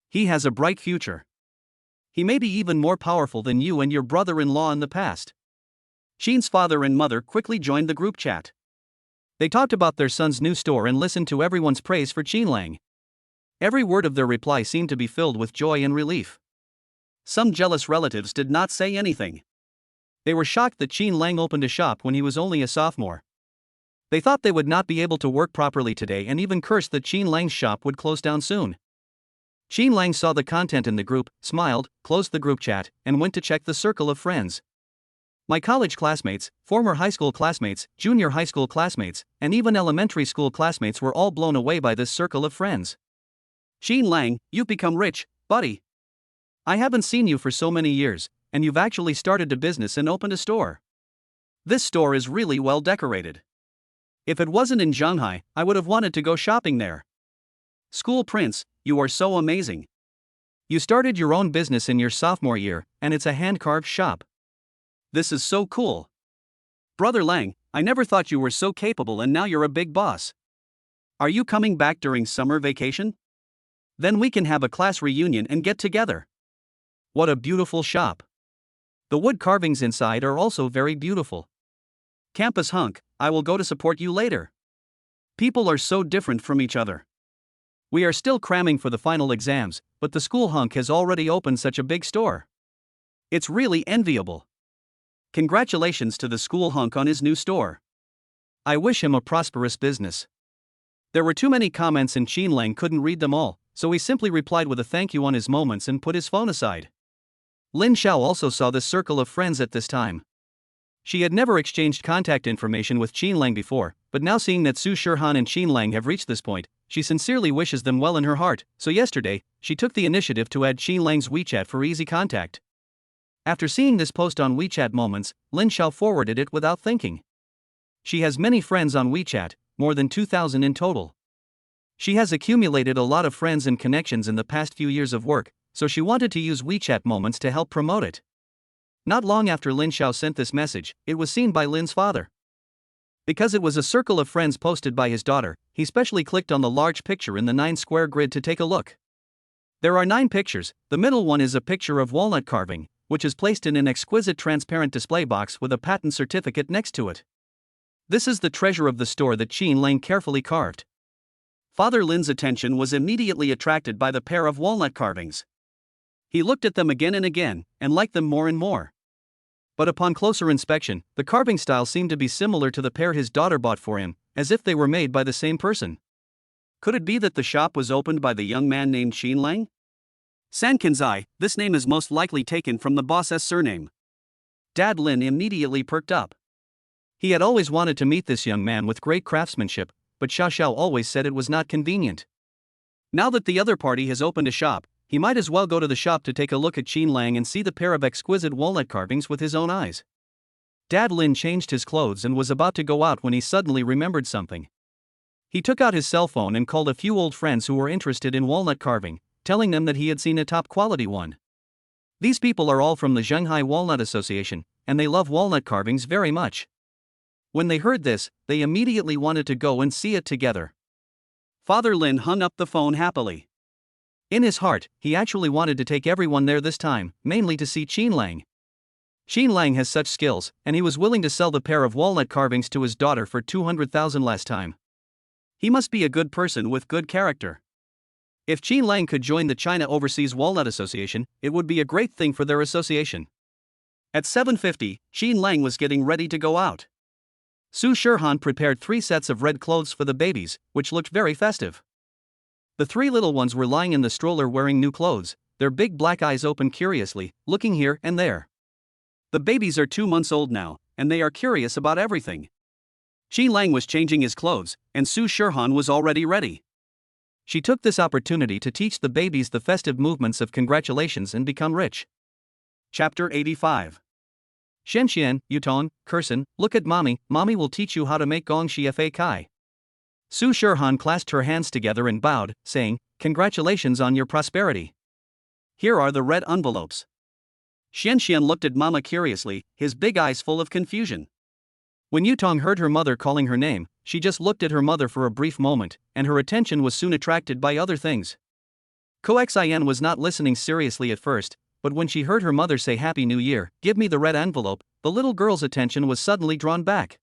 He has a bright future. He may be even more powerful than you and your brother-in-law in the past. Qin's father and mother quickly joined the group chat. They talked about their son's new store and listened to everyone's praise for Qin Lang. Every word of their reply seemed to be filled with joy and relief. Some jealous relatives did not say anything. They were shocked that Qin Lang opened a shop when he was only a sophomore. They thought they would not be able to work properly today and even cursed that Qin Lang's shop would close down soon. Qin Lang saw the content in the group, smiled, closed the group chat, and went to check the circle of friends. My college classmates, former high school classmates, junior high school classmates, and even elementary school classmates were all blown away by this circle of friends. Qin Lang, you've become rich, buddy. I haven't seen you for so many years, and you've actually started a business and opened a store. This store is really well decorated. If it wasn't in Shanghai, I would have wanted to go shopping there. School Prince, you are so amazing. You started your own business in your sophomore year, and it's a hand-carved shop. This is so cool. Brother Lang, I never thought you were so capable and now you're a big boss. Are you coming back during summer vacation? Then we can have a class reunion and get together. What a beautiful shop. The wood carvings inside are also very beautiful. Campus hunk, I will go to support you later. People are so different from each other. We are still cramming for the final exams, but the school hunk has already opened such a big store. It's really enviable. Congratulations to the school hunk on his new store. I wish him a prosperous business. There were too many comments and Qin Lang couldn't read them all, so he simply replied with a thank you on his moments and put his phone aside. Lin Xiao also saw this circle of friends at this time. She had never exchanged contact information with Qin Lang before, but now seeing that Su Shirhan and Qin Lang have reached this point, she sincerely wishes them well in her heart, so yesterday, she took the initiative to add Qin Lang's WeChat for easy contact. After seeing this post on WeChat Moments, Lin Xiao forwarded it without thinking. She has many friends on WeChat, more than 2,000 in total. She has accumulated a lot of friends and connections in the past few years of work, so she wanted to use WeChat Moments to help promote it. Not long after Lin Xiao sent this message, it was seen by Lin's father. Because it was a circle of friends posted by his daughter, he specially clicked on the large picture in the 9-square grid to take a look. There are 9 pictures. The middle one is a picture of walnut carving, which is placed in an exquisite transparent display box with a patent certificate next to it. This is the treasure of the store that Qin Lang carefully carved. Father Lin's attention was immediately attracted by the pair of walnut carvings. He looked at them again and again, and liked them more and more. But upon closer inspection, the carving style seemed to be similar to the pair his daughter bought for him, as if they were made by the same person. Could it be that the shop was opened by the young man named Qin Lang? Sankanzai, this name is most likely taken from the boss's surname. Dad Lin immediately perked up. He had always wanted to meet this young man with great craftsmanship, but Xiao always said it was not convenient. Now that the other party has opened a shop, he might as well go to the shop to take a look at Qin Lang and see the pair of exquisite walnut carvings with his own eyes. Dad Lin changed his clothes and was about to go out when he suddenly remembered something. He took out his cell phone and called a few old friends who were interested in walnut carving, telling them that he had seen a top-quality one. These people are all from the Shanghai Walnut Association, and they love walnut carvings very much. When they heard this, they immediately wanted to go and see it together. Father Lin hung up the phone happily. In his heart, he actually wanted to take everyone there this time, mainly to see Qin Lang. Qin Lang has such skills, and he was willing to sell the pair of walnut carvings to his daughter for 200,000 last time. He must be a good person with good character. If Qin Lang could join the China Overseas Walnut Association, it would be a great thing for their association. At 7:50, Qin Lang was getting ready to go out. Su Shirhan prepared 3 sets of red clothes for the babies, which looked very festive. The 3 little ones were lying in the stroller wearing new clothes, their big black eyes open curiously, looking here and there. The babies are 2 months old now, and they are curious about everything. Qin Lang was changing his clothes, and Su Shirhan was already ready. She took this opportunity to teach the babies the festive movements of congratulations and become rich. Chapter 85. Shenxian, Yutong, Kursan, look at mommy, mommy will teach you how to make gong xia kai. Su Shirhan clasped her hands together and bowed, saying, congratulations on your prosperity. Here are the red envelopes. Shenxian looked at Mama curiously, his big eyes full of confusion. When Yutong heard her mother calling her name, she just looked at her mother for a brief moment, and her attention was soon attracted by other things. Koxian was not listening seriously at first, but when she heard her mother say Happy New Year, give me the red envelope, the little girl's attention was suddenly drawn back.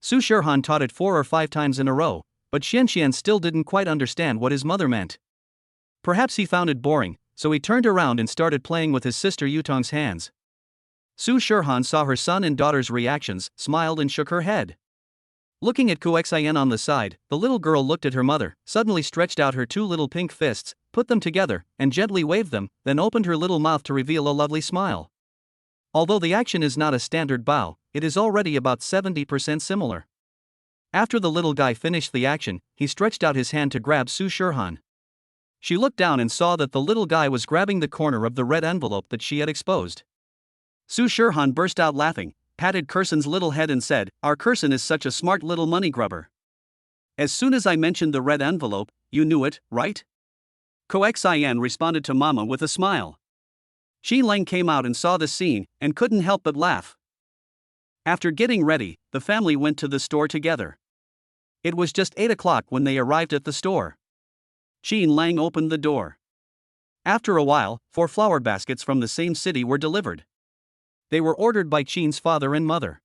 Su Shirhan taught it 4 or 5 times in a row, but Shenxian still didn't quite understand what his mother meant. Perhaps he found it boring, so he turned around and started playing with his sister Yutong's hands. Su Shirhan saw her son and daughter's reactions, smiled and shook her head. Looking at Koxian on the side, the little girl looked at her mother, suddenly stretched out her 2 little pink fists, put them together, and gently waved them, then opened her little mouth to reveal a lovely smile. Although the action is not a standard bow, it is already about 70% similar. After the little guy finished the action, he stretched out his hand to grab Su Shirhan. She looked down and saw that the little guy was grabbing the corner of the red envelope that she had exposed. Su Shirhan burst out laughing, patted Kursan's little head and said, our Kursan is such a smart little money grubber. As soon as I mentioned the red envelope, you knew it, right? Koxian responded to Mama with a smile. Qin Lang came out and saw the scene, and couldn't help but laugh. After getting ready, the family went to the store together. It was just 8 o'clock when they arrived at the store. Qin Lang opened the door. After a while, 4 flower baskets from the same city were delivered. They were ordered by Qin's father and mother.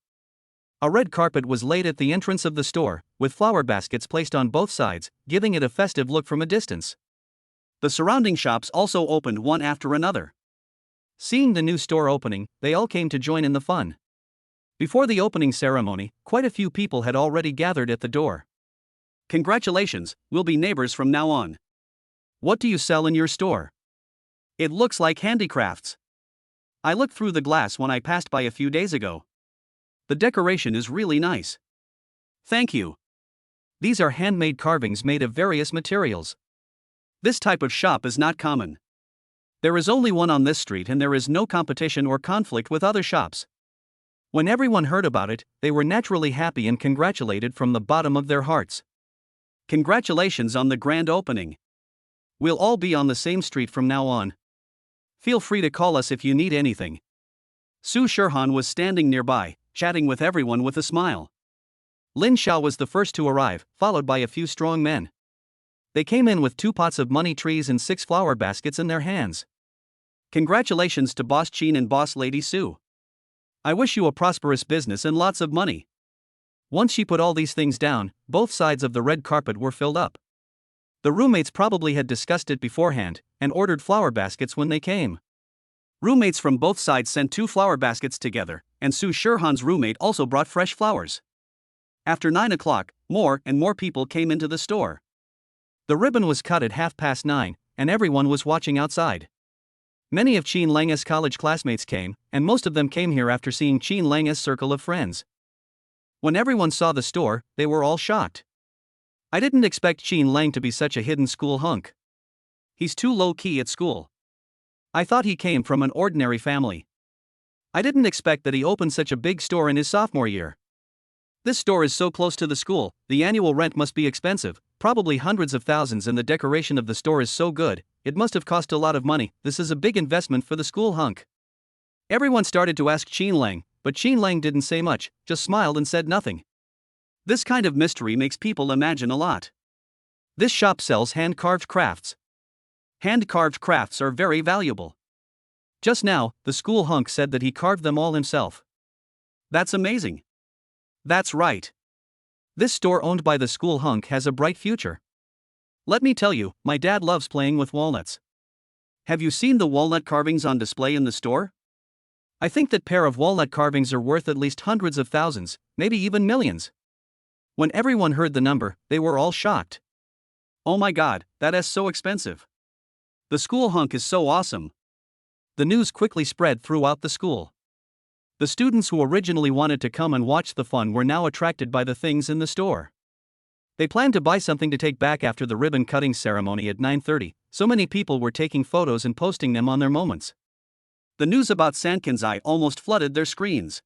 A red carpet was laid at the entrance of the store, with flower baskets placed on both sides, giving it a festive look from a distance. The surrounding shops also opened one after another. Seeing the new store opening, they all came to join in the fun. Before the opening ceremony, quite a few people had already gathered at the door. Congratulations, we'll be neighbors from now on. What do you sell in your store? It looks like handicrafts. I looked through the glass when I passed by a few days ago. The decoration is really nice. Thank you. These are handmade carvings made of various materials. This type of shop is not common. There is only one on this street and there is no competition or conflict with other shops. When everyone heard about it, they were naturally happy and congratulated from the bottom of their hearts. Congratulations on the grand opening. We'll all be on the same street from now on. Feel free to call us if you need anything. Su Shirhan was standing nearby, chatting with everyone with a smile. Lin Xiao was the first to arrive, followed by a few strong men. They came in with 2 pots of money trees and 6 flower baskets in their hands. Congratulations to Boss Qin and Boss Lady Su. I wish you a prosperous business and lots of money. Once she put all these things down, both sides of the red carpet were filled up. The roommates probably had discussed it beforehand, and ordered flower baskets when they came. Roommates from both sides sent 2 flower baskets together, and Su Shirhan's roommate also brought fresh flowers. After 9 o'clock, more and more people came into the store. The ribbon was cut at 9:30, and everyone was watching outside. Many of Qin Lang's college classmates came, and most of them came here after seeing Qin Lang's circle of friends. When everyone saw the store, they were all shocked. I didn't expect Qin Lang to be such a hidden school hunk. He's too low-key at school. I thought he came from an ordinary family. I didn't expect that he opened such a big store in his sophomore year. This store is so close to the school, the annual rent must be expensive, probably hundreds of thousands, and the decoration of the store is so good, it must have cost a lot of money. This is a big investment for the school hunk. Everyone started to ask Qin Lang, but Qin Lang didn't say much, just smiled and said nothing. This kind of mystery makes people imagine a lot. This shop sells hand-carved crafts. Hand-carved crafts are very valuable. Just now, the school hunk said that he carved them all himself. That's amazing. That's right. This store owned by the school hunk has a bright future. Let me tell you, my dad loves playing with walnuts. Have you seen the walnut carvings on display in the store? I think that pair of walnut carvings are worth at least hundreds of thousands, maybe even millions. When everyone heard the number, they were all shocked. Oh my god, that is so expensive. The school hunk is so awesome. The news quickly spread throughout the school. The students who originally wanted to come and watch the fun were now attracted by the things in the store. They planned to buy something to take back after the ribbon cutting ceremony at 9:30, so many people were taking photos and posting them on their moments. The news about Sankansai almost flooded their screens.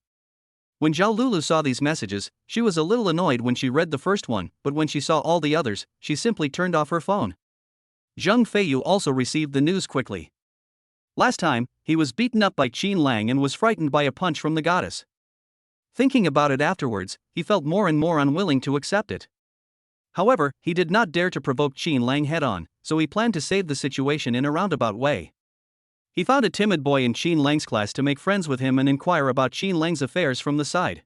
When Zhao Lulu saw these messages, she was a little annoyed when she read the first one, but when she saw all the others, she simply turned off her phone. Zheng Feiyu also received the news quickly. Last time, he was beaten up by Qin Lang and was frightened by a punch from the goddess. Thinking about it afterwards, he felt more and more unwilling to accept it. However, he did not dare to provoke Qin Lang head-on, so he planned to save the situation in a roundabout way. He found a timid boy in Qin Lang's class to make friends with him and inquire about Qin Lang's affairs from the side.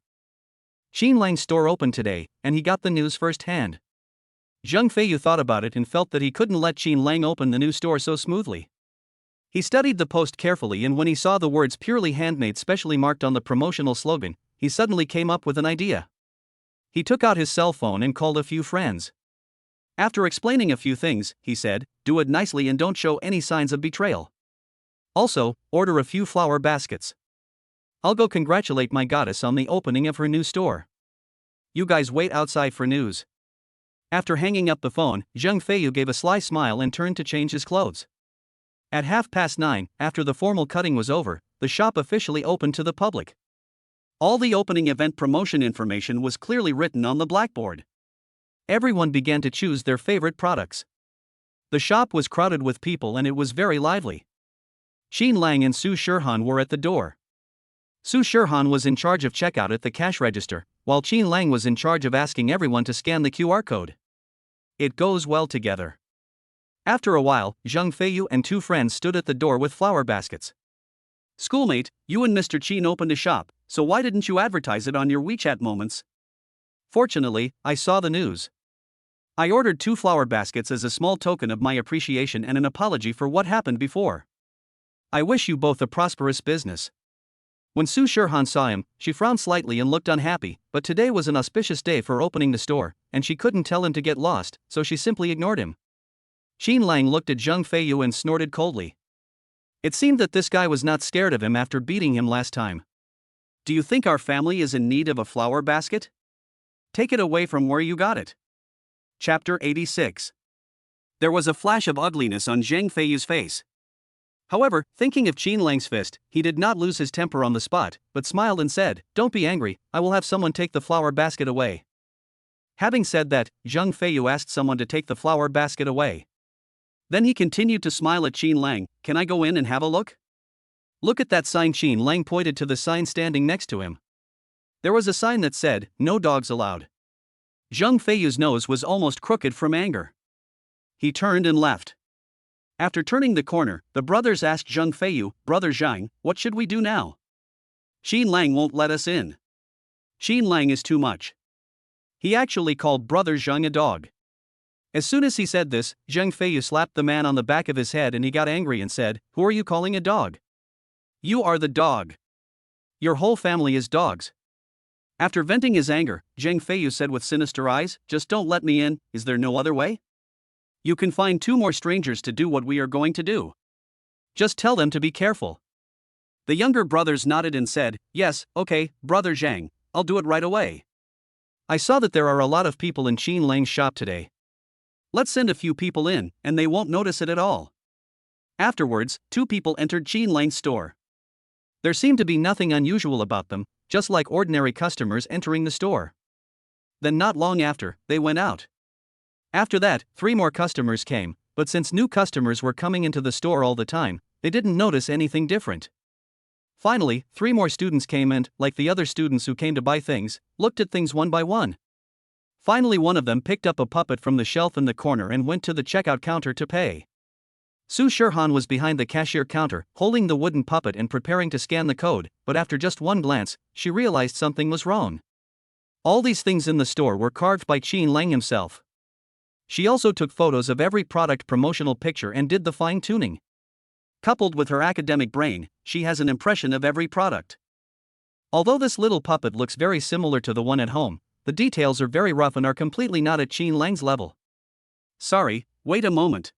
Qin Lang's store opened today, and he got the news firsthand. Zheng Feiyu thought about it and felt that he couldn't let Qin Lang open the new store so smoothly. He studied the post carefully, and when he saw the words purely handmade specially marked on the promotional slogan, he suddenly came up with an idea. He took out his cell phone and called a few friends. After explaining a few things, he said, "Do it nicely and don't show any signs of betrayal. Also, order a few flower baskets. I'll go congratulate my goddess on the opening of her new store. You guys wait outside for news." After hanging up the phone, Zheng Feiyu gave a sly smile and turned to change his clothes. At 9:30, after the formal cutting was over, the shop officially opened to the public. All the opening event promotion information was clearly written on the blackboard. Everyone began to choose their favorite products. The shop was crowded with people and it was very lively. Qin Lang and Su Shirhan were at the door. Su Shirhan was in charge of checkout at the cash register, while Qin Lang was in charge of asking everyone to scan the QR code. It goes well together. After a while, Zheng Feiyu and two friends stood at the door with flower baskets. "Schoolmate, you and Mr. Qin opened a shop, so why didn't you advertise it on your WeChat moments?" "Fortunately, I saw the news. I ordered 2 flower baskets as a small token of my appreciation and an apology for what happened before. I wish you both a prosperous business." When Su Shirhan saw him, she frowned slightly and looked unhappy, but today was an auspicious day for opening the store, and she couldn't tell him to get lost, so she simply ignored him. Qin Lang looked at Zheng Feiyu and snorted coldly. It seemed that this guy was not scared of him after beating him last time. "Do you think our family is in need of a flower basket? Take it away from where you got it." Chapter 86. There was a flash of ugliness on Zheng Feiyu's face. However, thinking of Qin Lang's fist, he did not lose his temper on the spot, but smiled and said, "Don't be angry, I will have someone take the flower basket away." Having said that, Zheng Feiyu asked someone to take the flower basket away. Then he continued to smile at Qin Lang, "Can I go in and have a look?" "Look at that sign." Qin Lang pointed to the sign standing next to him. There was a sign that said, "No dogs allowed." Zheng Feiyu's nose was almost crooked from anger. He turned and left. After turning the corner, the brothers asked Zheng Feiyu, "Brother Zhang, what should we do now? Qin Lang won't let us in. Qin Lang is too much." He actually called Brother Zhang a dog. As soon as he said this, Zheng Feiyu slapped the man on the back of his head and he got angry and said, "Who are you calling a dog? You are the dog. Your whole family is dogs." After venting his anger, Zheng Feiyu said with sinister eyes, "Just don't let me in, is there no other way? You can find 2 more strangers to do what we are going to do. Just tell them to be careful." The younger brothers nodded and said, "Yes, okay, Brother Zhang, I'll do it right away." "I saw that there are a lot of people in Qin Lang's shop today. Let's send a few people in, and they won't notice it at all." Afterwards, 2 people entered Qin Lang's store. There seemed to be nothing unusual about them, just like ordinary customers entering the store. Then not long after, they went out. After that, 3 more customers came, but since new customers were coming into the store all the time, they didn't notice anything different. Finally, 3 more students came and, like the other students who came to buy things, looked at things one by one. Finally, one of them picked up a puppet from the shelf in the corner and went to the checkout counter to pay. Su Shirhan was behind the cashier counter, holding the wooden puppet and preparing to scan the code, but after just one glance, she realized something was wrong. All these things in the store were carved by Qin Lang himself. She also took photos of every product promotional picture and did the fine-tuning. Coupled with her academic brain, she has an impression of every product. Although this little puppet looks very similar to the one at home, the details are very rough and are completely not at Qin Lang's level. Sorry, wait a moment.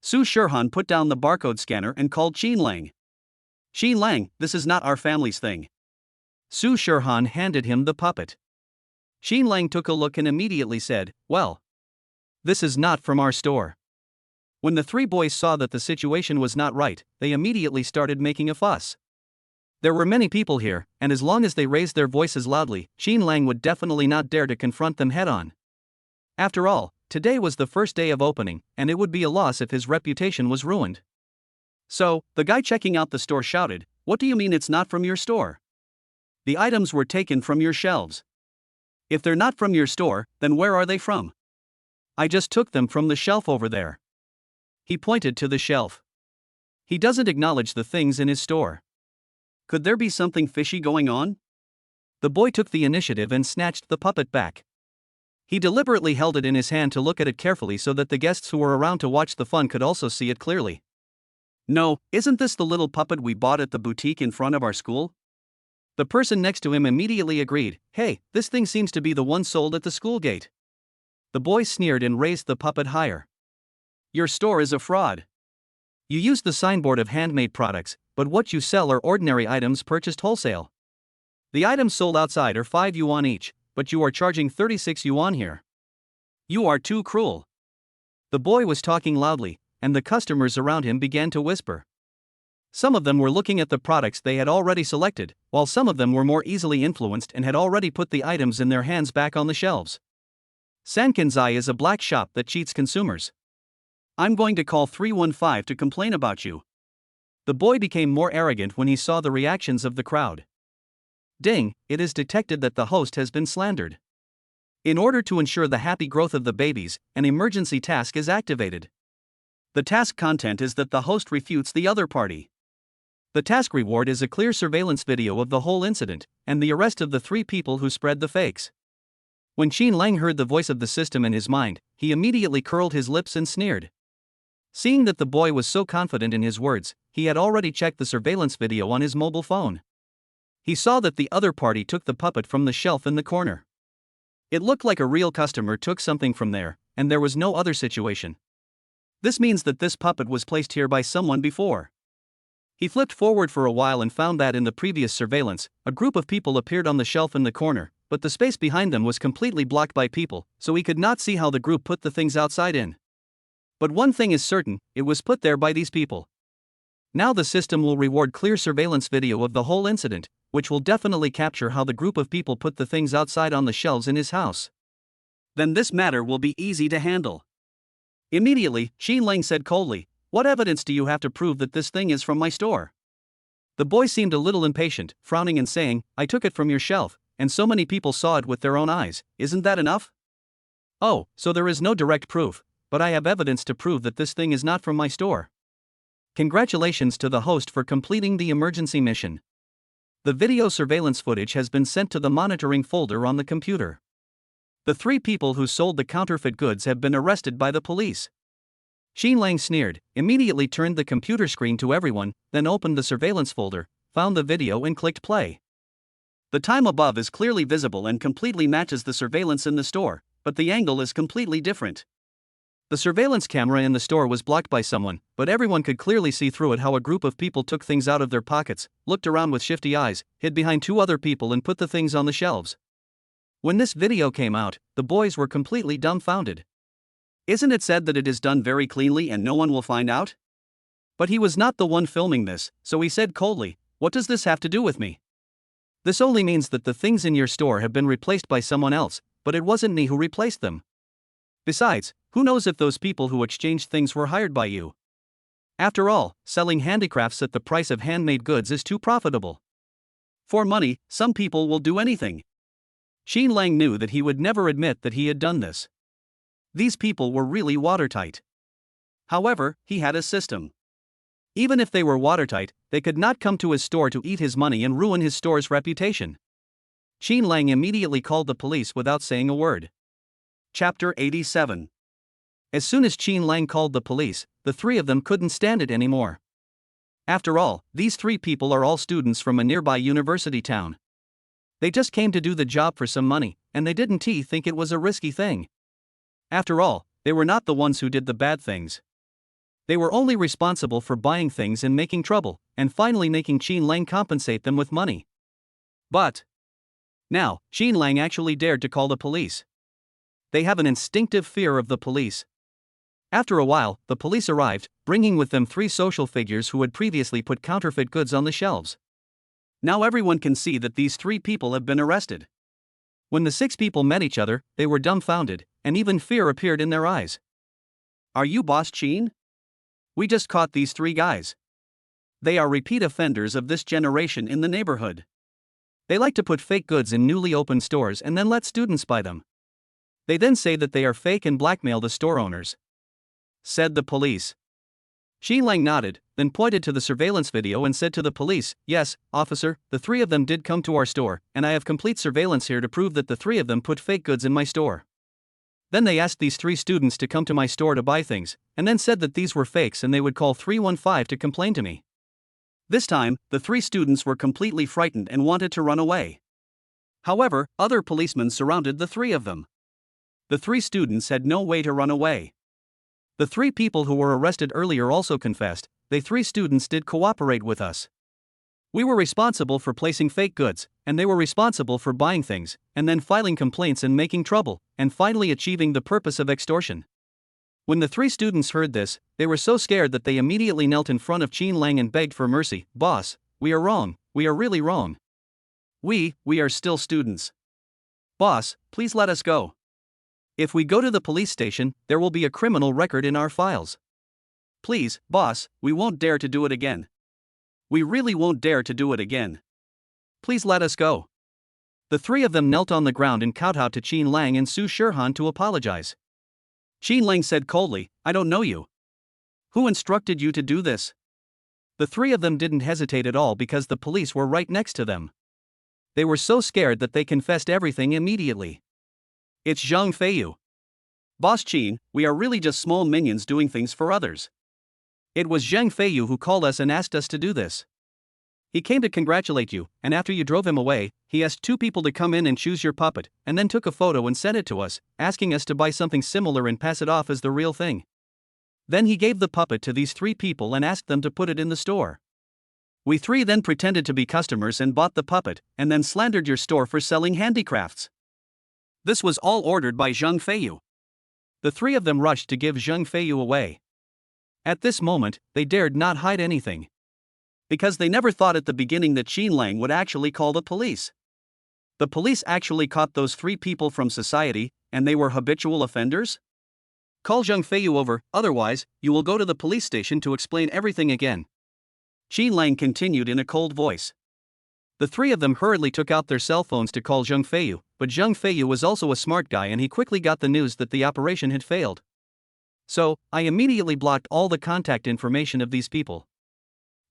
Su Shirhan put down the barcode scanner and called Qin Lang. Qin Lang, this is not our family's thing. Su Shirhan handed him the puppet. Qin Lang took a look and immediately said, well, this is not from our store. When the three boys saw that the situation was not right, they immediately started making a fuss. There were many people here, and as long as they raised their voices loudly, Qin Lang would definitely not dare to confront them head-on. After all, today was the first day of opening, and it would be a loss if his reputation was ruined. So, the guy checking out the store shouted, "What do you mean it's not from your store? The items were taken from your shelves. If they're not from your store, then where are they from?" "I just took them from the shelf over there." He pointed to the shelf. He doesn't acknowledge the things in his store. Could there be something fishy going on? The boy took the initiative and snatched the puppet back. He deliberately held it in his hand to look at it carefully so that the guests who were around to watch the fun could also see it clearly. "No, isn't this the little puppet we bought at the boutique in front of our school?" The person next to him immediately agreed, "Hey, this thing seems to be the one sold at the school gate." The boy sneered and raised the puppet higher. "Your store is a fraud. You use the signboard of handmade products, but what you sell are ordinary items purchased wholesale. The items sold outside are 5 yuan each, but you are charging 36 yuan here. You are too cruel." The boy was talking loudly, and the customers around him began to whisper. Some of them were looking at the products they had already selected, while some of them were more easily influenced and had already put the items in their hands back on the shelves. Sankanzai is a black shop that cheats consumers. I'm going to call 315 to complain about you. The boy became more arrogant when he saw the reactions of the crowd. Ding, it is detected that the host has been slandered. In order to ensure the happy growth of the babies, an emergency task is activated. The task content is that the host refutes the other party. The task reward is a clear surveillance video of the whole incident, and the arrest of the 3 people who spread the fakes. When Qin Lang heard the voice of the system in his mind, he immediately curled his lips and sneered. Seeing that the boy was so confident in his words, he had already checked the surveillance video on his mobile phone. He saw that the other party took the puppet from the shelf in the corner. It looked like a real customer took something from there, and there was no other situation. This means that this puppet was placed here by someone before. He flipped forward for a while and found that in the previous surveillance, a group of people appeared on the shelf in the corner, but the space behind them was completely blocked by people, so he could not see how the group put the things outside in. But one thing is certain, it was put there by these people. Now the system will reward clear surveillance video of the whole incident, which will definitely capture how the group of people put the things outside on the shelves in his house. Then this matter will be easy to handle. Immediately, Qin Lang said coldly, "What evidence do you have to prove that this thing is from my store?" The boy seemed a little impatient, frowning and saying, "I took it from your shelf, and so many people saw it with their own eyes, isn't that enough?" "Oh, so there is no direct proof, but I have evidence to prove that this thing is not from my store. Congratulations to the host for completing the emergency mission. The video surveillance footage has been sent to the monitoring folder on the computer. The 3 people who sold the counterfeit goods have been arrested by the police." Qin Lang sneered, immediately turned the computer screen to everyone, then opened the surveillance folder, found the video and clicked play. The time above is clearly visible and completely matches the surveillance in the store, but the angle is completely different. The surveillance camera in the store was blocked by someone, but everyone could clearly see through it how a group of people took things out of their pockets, looked around with shifty eyes, hid behind 2 other people and put the things on the shelves. When this video came out, the boys were completely dumbfounded. Isn't it said that it is done very cleanly and no one will find out? But he was not the one filming this, so he said coldly, "What does this have to do with me? This only means that the things in your store have been replaced by someone else, but it wasn't me who replaced them. Besides, who knows if those people who exchanged things were hired by you? After all, selling handicrafts at the price of handmade goods is too profitable. For money, some people will do anything." Qin Lang knew that he would never admit that he had done this. These people were really watertight. However, he had a system. Even if they were watertight, they could not come to his store to eat his money and ruin his store's reputation. Qin Lang immediately called the police without saying a word. Chapter 87. As soon as Qin Lang called the police, the 3 of them couldn't stand it anymore. After all, these 3 people are all students from a nearby university town. They just came to do the job for some money, and they didn't think it was a risky thing. After all, they were not the ones who did the bad things. They were only responsible for buying things and making trouble, and finally making Qin Lang compensate them with money. But now, Qin Lang actually dared to call the police. They have an instinctive fear of the police. After a while, the police arrived, bringing with them 3 social figures who had previously put counterfeit goods on the shelves. Now everyone can see that these 3 people have been arrested. When the 6 people met each other, they were dumbfounded, and even fear appeared in their eyes. Are you Boss Qin? We just caught these 3 guys. They are repeat offenders of this generation in the neighborhood. They like to put fake goods in newly opened stores and then let students buy them. They then say that they are fake and blackmail the store owners," said the police. Qin Lang nodded, then pointed to the surveillance video and said to the police, "Yes, officer, the 3 of them did come to our store, and I have complete surveillance here to prove that the 3 of them put fake goods in my store. Then they asked these 3 students to come to my store to buy things, and then said that these were fakes and they would call 315 to complain to me." This time, the 3 students were completely frightened and wanted to run away. However, other policemen surrounded the 3 of them. The 3 students had no way to run away. The 3 people who were arrested earlier also confessed, "They 3 students did cooperate with us. We were responsible for placing fake goods, and they were responsible for buying things, and then filing complaints and making trouble, and finally achieving the purpose of extortion." When the 3 students heard this, they were so scared that they immediately knelt in front of Qin Lang and begged for mercy. "Boss, we are wrong, we are really wrong. We are still students. Boss, please let us go. If we go to the police station, there will be a criminal record in our files. Please, boss, we won't dare to do it again. We really won't dare to do it again. Please let us go." The 3 of them knelt on the ground and kowtowed to Qin Lang and Su Shirhan to apologize. Qin Lang said coldly, "I don't know you. Who instructed you to do this?" The 3 of them didn't hesitate at all because the police were right next to them. They were so scared that they confessed everything immediately. "It's Zhang Feiyu. Boss Qin, we are really just small minions doing things for others. It was Zhang Feiyu who called us and asked us to do this. He came to congratulate you, and after you drove him away, he asked 2 people to come in and choose your puppet, and then took a photo and sent it to us, asking us to buy something similar and pass it off as the real thing. Then he gave the puppet to these 3 people and asked them to put it in the store. We 3 then pretended to be customers and bought the puppet, and then slandered your store for selling handicrafts. This was all ordered by Zhang Feiyu." The 3 of them rushed to give Zhang Feiyu away. At this moment, they dared not hide anything. Because they never thought at the beginning that Qin Lang would actually call the police. The police actually caught those 3 people from society, and they were habitual offenders? "Call Zhang Feiyu over, otherwise, you will go to the police station to explain everything again," Qin Lang continued in a cold voice. The 3 of them hurriedly took out their cell phones to call Zhang Feiyu, but Zhang Feiyu was also a smart guy and he quickly got the news that the operation had failed. "So, I immediately blocked all the contact information of these people.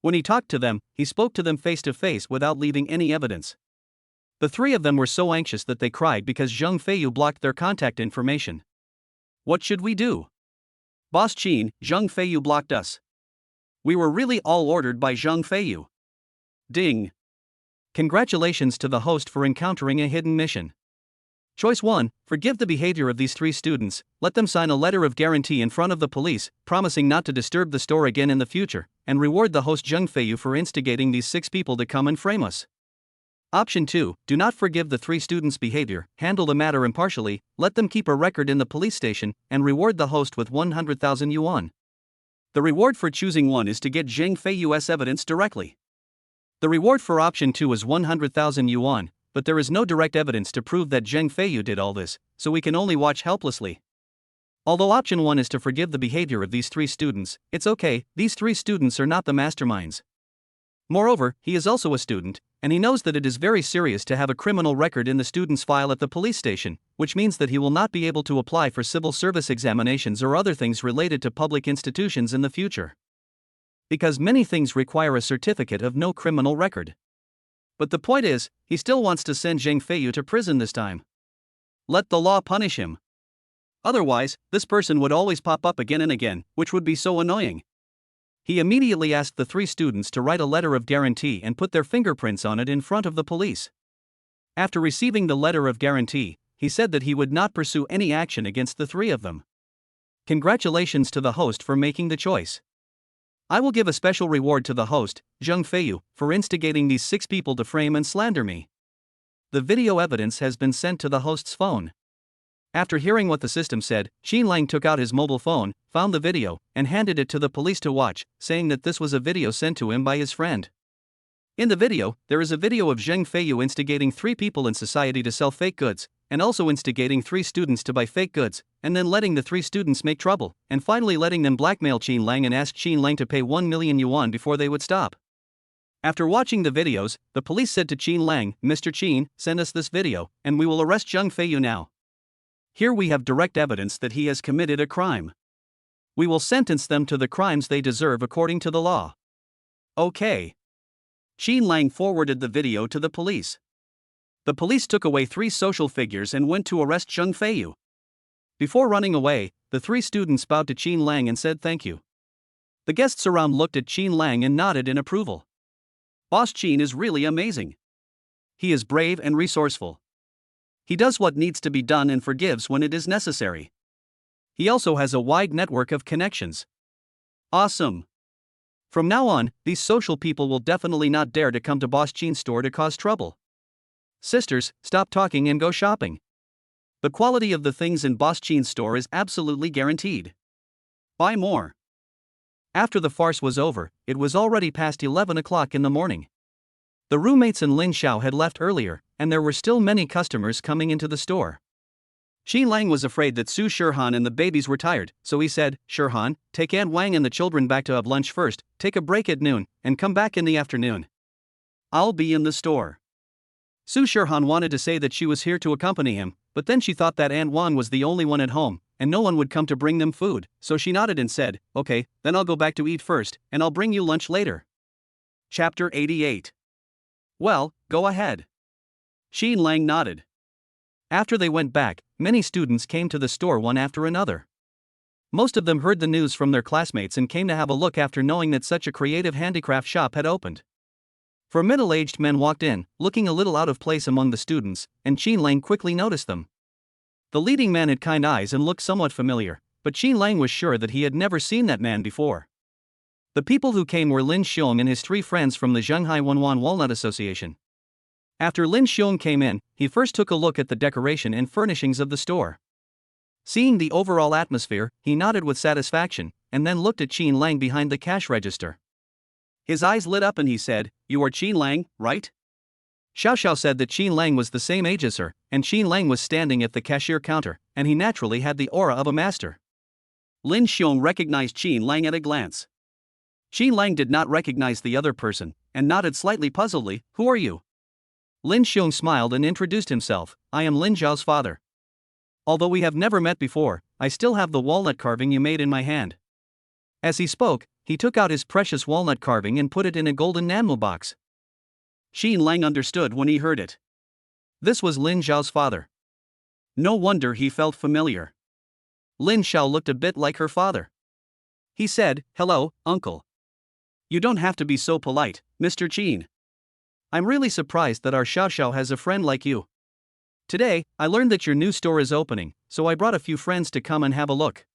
When he talked to them, he spoke to them face to face without leaving any evidence. The 3 of them were so anxious that they cried because Zhang Feiyu blocked their contact information. What should we do? Boss Qin, Zhang Feiyu blocked us. We were really all ordered by Zhang Feiyu. Ding. Congratulations to the host for encountering a hidden mission. Choice 1, forgive the behavior of these 3 students, let them sign a letter of guarantee in front of the police, promising not to disturb the store again in the future, and reward the host Zhang Feiyu for instigating these 6 people to come and frame us. Option 2, do not forgive the 3 students' behavior, handle the matter impartially, let them keep a record in the police station, and reward the host with 100,000 yuan. The reward for choosing 1 is to get Zhang Feiyu's evidence directly. The reward for option 2 is 100,000 yuan, but there is no direct evidence to prove that Zhang Feiyu did all this, so we can only watch helplessly. Although option 1 is to forgive the behavior of these 3 students, it's okay, these 3 students are not the masterminds. Moreover, he is also a student, and he knows that it is very serious to have a criminal record in the student's file at the police station, which means that he will not be able to apply for civil service examinations or other things related to public institutions in the future. Because many things require a certificate of no criminal record. But the point is, he still wants to send Zhang Feiyu to prison this time. Let the law punish him. Otherwise, this person would always pop up again and again, which would be so annoying. He immediately asked the 3 students to write a letter of guarantee and put their fingerprints on it in front of the police. After receiving the letter of guarantee, he said that he would not pursue any action against the 3 of them. Congratulations to the host for making the choice. I will give a special reward to the host, Zheng Feiyu, for instigating these 6 people to frame and slander me. The video evidence has been sent to the host's phone. After hearing what the system said, Qin Lang took out his mobile phone, found the video, and handed it to the police to watch, saying that this was a video sent to him by his friend. In the video, there is a video of Zheng Feiyu instigating 3 people in society to sell fake goods, and also instigating 3 students to buy fake goods, and then letting the 3 students make trouble, and finally letting them blackmail Qin Lang and ask Qin Lang to pay 1 million yuan before they would stop. After watching the videos, the police said to Qin Lang, "Mr. Qin, send us this video, and we will arrest Zheng Feiyu now. Here we have direct evidence that he has committed a crime. We will sentence them to the crimes they deserve according to the law." Okay. Qin Lang forwarded the video to the police. The police took away 3 social figures and went to arrest Zheng Feiyu. Before running away, the 3 students bowed to Qin Lang and said thank you. The guests around looked at Qin Lang and nodded in approval. Boss Qin is really amazing. He is brave and resourceful. He does what needs to be done and forgives when it is necessary. He also has a wide network of connections. Awesome. From now on, these social people will definitely not dare to come to Boss Qin's store to cause trouble. Sisters, stop talking and go shopping. The quality of the things in Boss Qin's store is absolutely guaranteed. Buy more. After the farce was over, it was already past 11 o'clock in the morning. The roommates and Lin Xiao had left earlier, and there were still many customers coming into the store. Qin Lang was afraid that Su Shirhan and the babies were tired, so he said, "Shirhan, take Aunt Wang and the children back to have lunch first, take a break at noon, and come back in the afternoon. I'll be in the store." Su Shirhan wanted to say that she was here to accompany him, but then she thought that Aunt Wang was the only one at home, and no one would come to bring them food, so she nodded and said, "Okay, then I'll go back to eat first, and I'll bring you lunch later." Chapter 88. Well, go ahead. Qin Lang nodded. After they went back, many students came to the store one after another. Most of them heard the news from their classmates and came to have a look after knowing that such a creative handicraft shop had opened. 4 middle-aged men walked in, looking a little out of place among the students, and Qin Lang quickly noticed them. The leading man had kind eyes and looked somewhat familiar, but Qin Lang was sure that he had never seen that man before. The people who came were Lin Xiong and his 3 friends from the Zhenghai Wenwan Walnut Association. After Lin Xiong came in, he first took a look at the decoration and furnishings of the store. Seeing the overall atmosphere, he nodded with satisfaction, and then looked at Qin Lang behind the cash register. His eyes lit up and he said, "You are Qin Lang, right?" Xiao Xiao said that Qin Lang was the same age as her, and Qin Lang was standing at the cashier counter, and he naturally had the aura of a master. Lin Xiong recognized Qin Lang at a glance. Qin Lang did not recognize the other person, and nodded slightly puzzledly, "Who are you?" Lin Xiong smiled and introduced himself, "I am Lin Zhao's father. Although we have never met before, I still have the walnut carving you made in my hand." As he spoke, he took out his precious walnut carving and put it in a golden enamel box. Qin Lang understood when he heard it. This was Lin Zhao's father. No wonder he felt familiar. Lin Xiao looked a bit like her father. He said, "Hello, uncle. You don't have to be so polite, Mr. Qin. I'm really surprised that our Xiao Xiao has a friend like you. Today, I learned that your new store is opening, so I brought a few friends to come and have a look."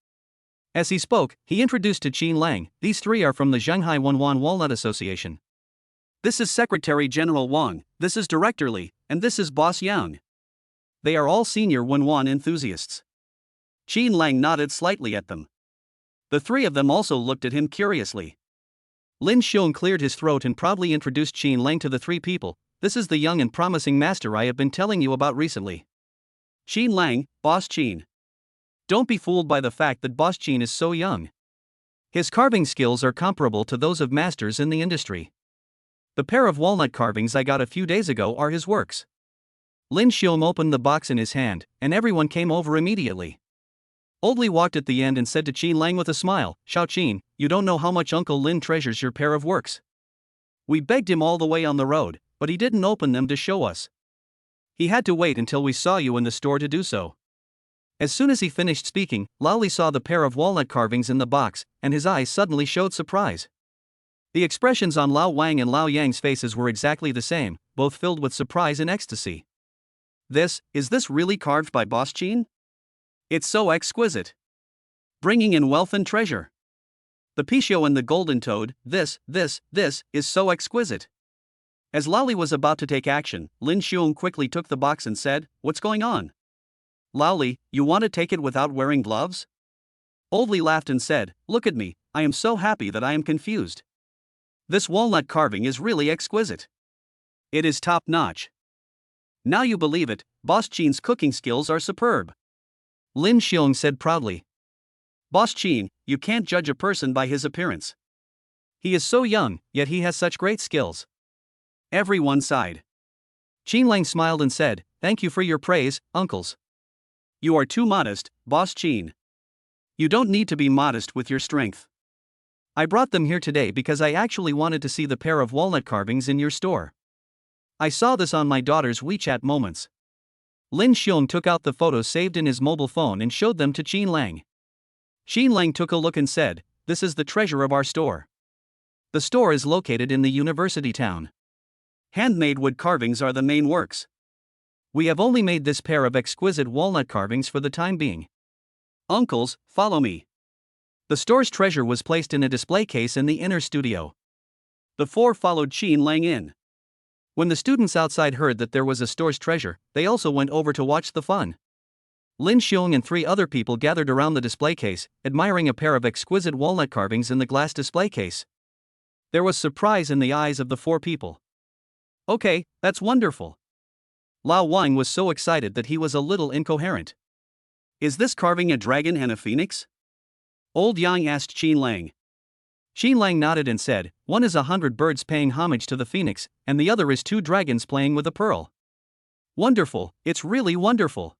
As he spoke, he introduced to Qin Lang, "These 3 are from the Zhenghai Wenwan Walnut Association. This is Secretary General Wang, this is Director Li, and this is Boss Yang. They are all senior Wenwan enthusiasts." Qin Lang nodded slightly at them. The 3 of them also looked at him curiously. Lin Xiong cleared his throat and proudly introduced Qin Lang to the 3 people. "This is the young and promising master I have been telling you about recently. Qin Lang, Boss Qin. Don't be fooled by the fact that Boss Qin is so young. His carving skills are comparable to those of masters in the industry. The pair of walnut carvings I got a few days ago are his works." Lin Xiong opened the box in his hand, and everyone came over immediately. Old Li walked at the end and said to Qin Lang with a smile, "Xiao Qin, you don't know how much Uncle Lin treasures your pair of works. We begged him all the way on the road, but he didn't open them to show us. He had to wait until we saw you in the store to do so." As soon as he finished speaking, Lao Li saw the pair of walnut carvings in the box, and his eyes suddenly showed surprise. The expressions on Lao Wang and Lao Yang's faces were exactly the same, both filled with surprise and ecstasy. Is this really carved by Boss Qin? It's so exquisite. Bringing in wealth and treasure. The Pichio and the golden toad, this is so exquisite. As Laoli was about to take action, Lin Xiong quickly took the box and said, "What's going on? Laoli, you want to take it without wearing gloves?" Old Li laughed and said, "Look at me, I am so happy that I am confused. This walnut carving is really exquisite. It is top-notch. Now you believe it, Boss Qin's cooking skills are superb." Lin Xiong said proudly. "Boss Qin, you can't judge a person by his appearance. He is so young, yet he has such great skills." Everyone sighed. Qin Lang smiled and said, "Thank you for your praise, uncles." "You are too modest, Boss Qin. You don't need to be modest with your strength. I brought them here today because I actually wanted to see the pair of walnut carvings in your store. I saw this on my daughter's WeChat moments." Lin Xiong took out the photos saved in his mobile phone and showed them to Qin Lang. Qin Lang took a look and said, "This is the treasure of our store. The store is located in the university town. Handmade wood carvings are the main works. We have only made this pair of exquisite walnut carvings for the time being. Uncles, follow me." The store's treasure was placed in a display case in the inner studio. The four followed Qin Lang in. When the students outside heard that there was a store's treasure, they also went over to watch the fun. Lin Xiong and 3 other people gathered around the display case, admiring a pair of exquisite walnut carvings in the glass display case. There was surprise in the eyes of the 4 people. "Okay, that's wonderful." Lao Wang was so excited that he was a little incoherent. "Is this carving a dragon and a phoenix?" Old Yang asked Qin Lang. Qin Lang nodded and said, "One is 100 birds paying homage to the phoenix, and the other is 2 dragons playing with a pearl." "Wonderful, it's really wonderful."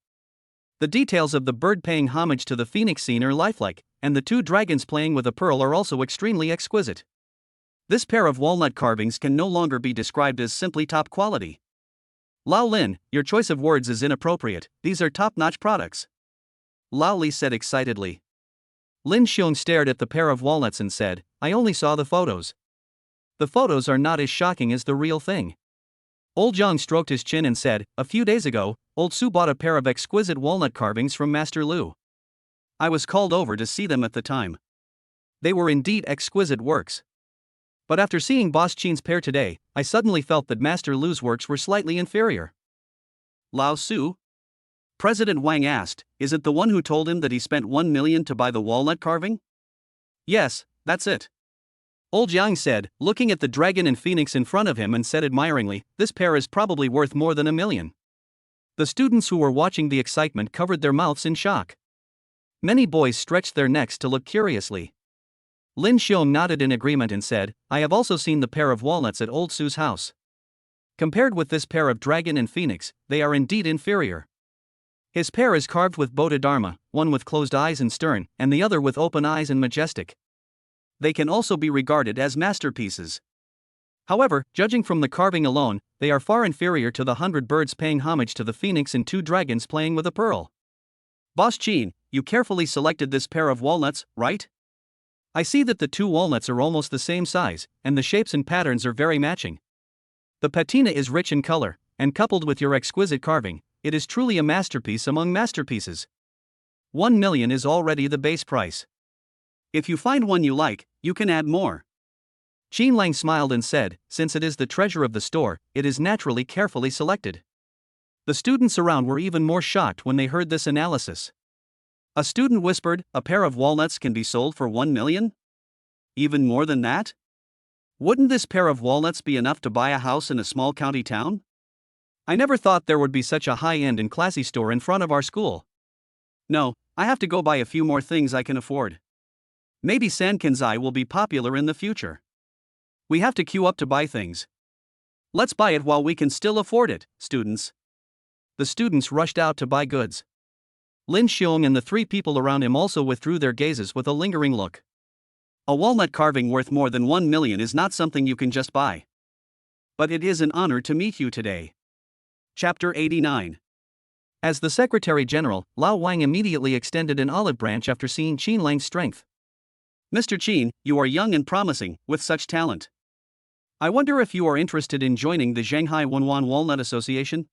The details of the bird paying homage to the phoenix scene are lifelike, and the 2 dragons playing with a pearl are also extremely exquisite. This pair of walnut carvings can no longer be described as simply top quality. Lao Lin, your choice of words is inappropriate, these are top-notch products. Lao Li said excitedly. Lin Xiong stared at the pair of walnuts and said, "I only saw the photos. The photos are not as shocking as the real thing." Old Zhang stroked his chin and said, "A few days ago, Old Su bought a pair of exquisite walnut carvings from Master Lu. I was called over to see them at the time. They were indeed exquisite works. But after seeing Boss Qin's pair today, I suddenly felt that Master Lu's works were slightly inferior." "Lao Su?" President Wang asked, "Is it the one who told him that he spent 1 million to buy the walnut carving?" "Yes, that's it." Old Yang said, looking at the dragon and phoenix in front of him, and said admiringly, "This pair is probably worth more than 1 million. The students who were watching the excitement covered their mouths in shock. Many boys stretched their necks to look curiously. Lin Xiong nodded in agreement and said, "I have also seen the pair of walnuts at Old Su's house. Compared with this pair of dragon and phoenix, they are indeed inferior. His pair is carved with Bodhidharma, one with closed eyes and stern, and the other with open eyes and majestic. They can also be regarded as masterpieces. However, judging from the carving alone, they are far inferior to the 100 birds paying homage to the phoenix and 2 dragons playing with a pearl." "Boss Qin, you carefully selected this pair of walnuts, right?" "I see that the 2 walnuts are almost the same size, and the shapes and patterns are very matching. The patina is rich in color, and coupled with your exquisite carving, it is truly a masterpiece among masterpieces. 1 million is already the base price. If you find one you like, you can add more." Qin Lang smiled and said, "Since it is the treasure of the store, it is naturally carefully selected." The students around were even more shocked when they heard this analysis. A student whispered, "A pair of walnuts can be sold for 1 million? Even more than that? Wouldn't this pair of walnuts be enough to buy a house in a small county town? I never thought there would be such a high-end and classy store in front of our school." "No, I have to go buy a few more things I can afford. Maybe Sankanzai will be popular in the future. We have to queue up to buy things. Let's buy it while we can still afford it, students." The students rushed out to buy goods. Lin Xiong and the 3 people around him also withdrew their gazes with a lingering look. A walnut carving worth more than 1 million is not something you can just buy. But it is an honor to meet you today. Chapter 89. As the Secretary General, Lao Wang immediately extended an olive branch after seeing Qin Lang's strength. Mr. Qin, you are young and promising, with such talent. I wonder if you are interested in joining the Shanghai Wenwan Walnut Association?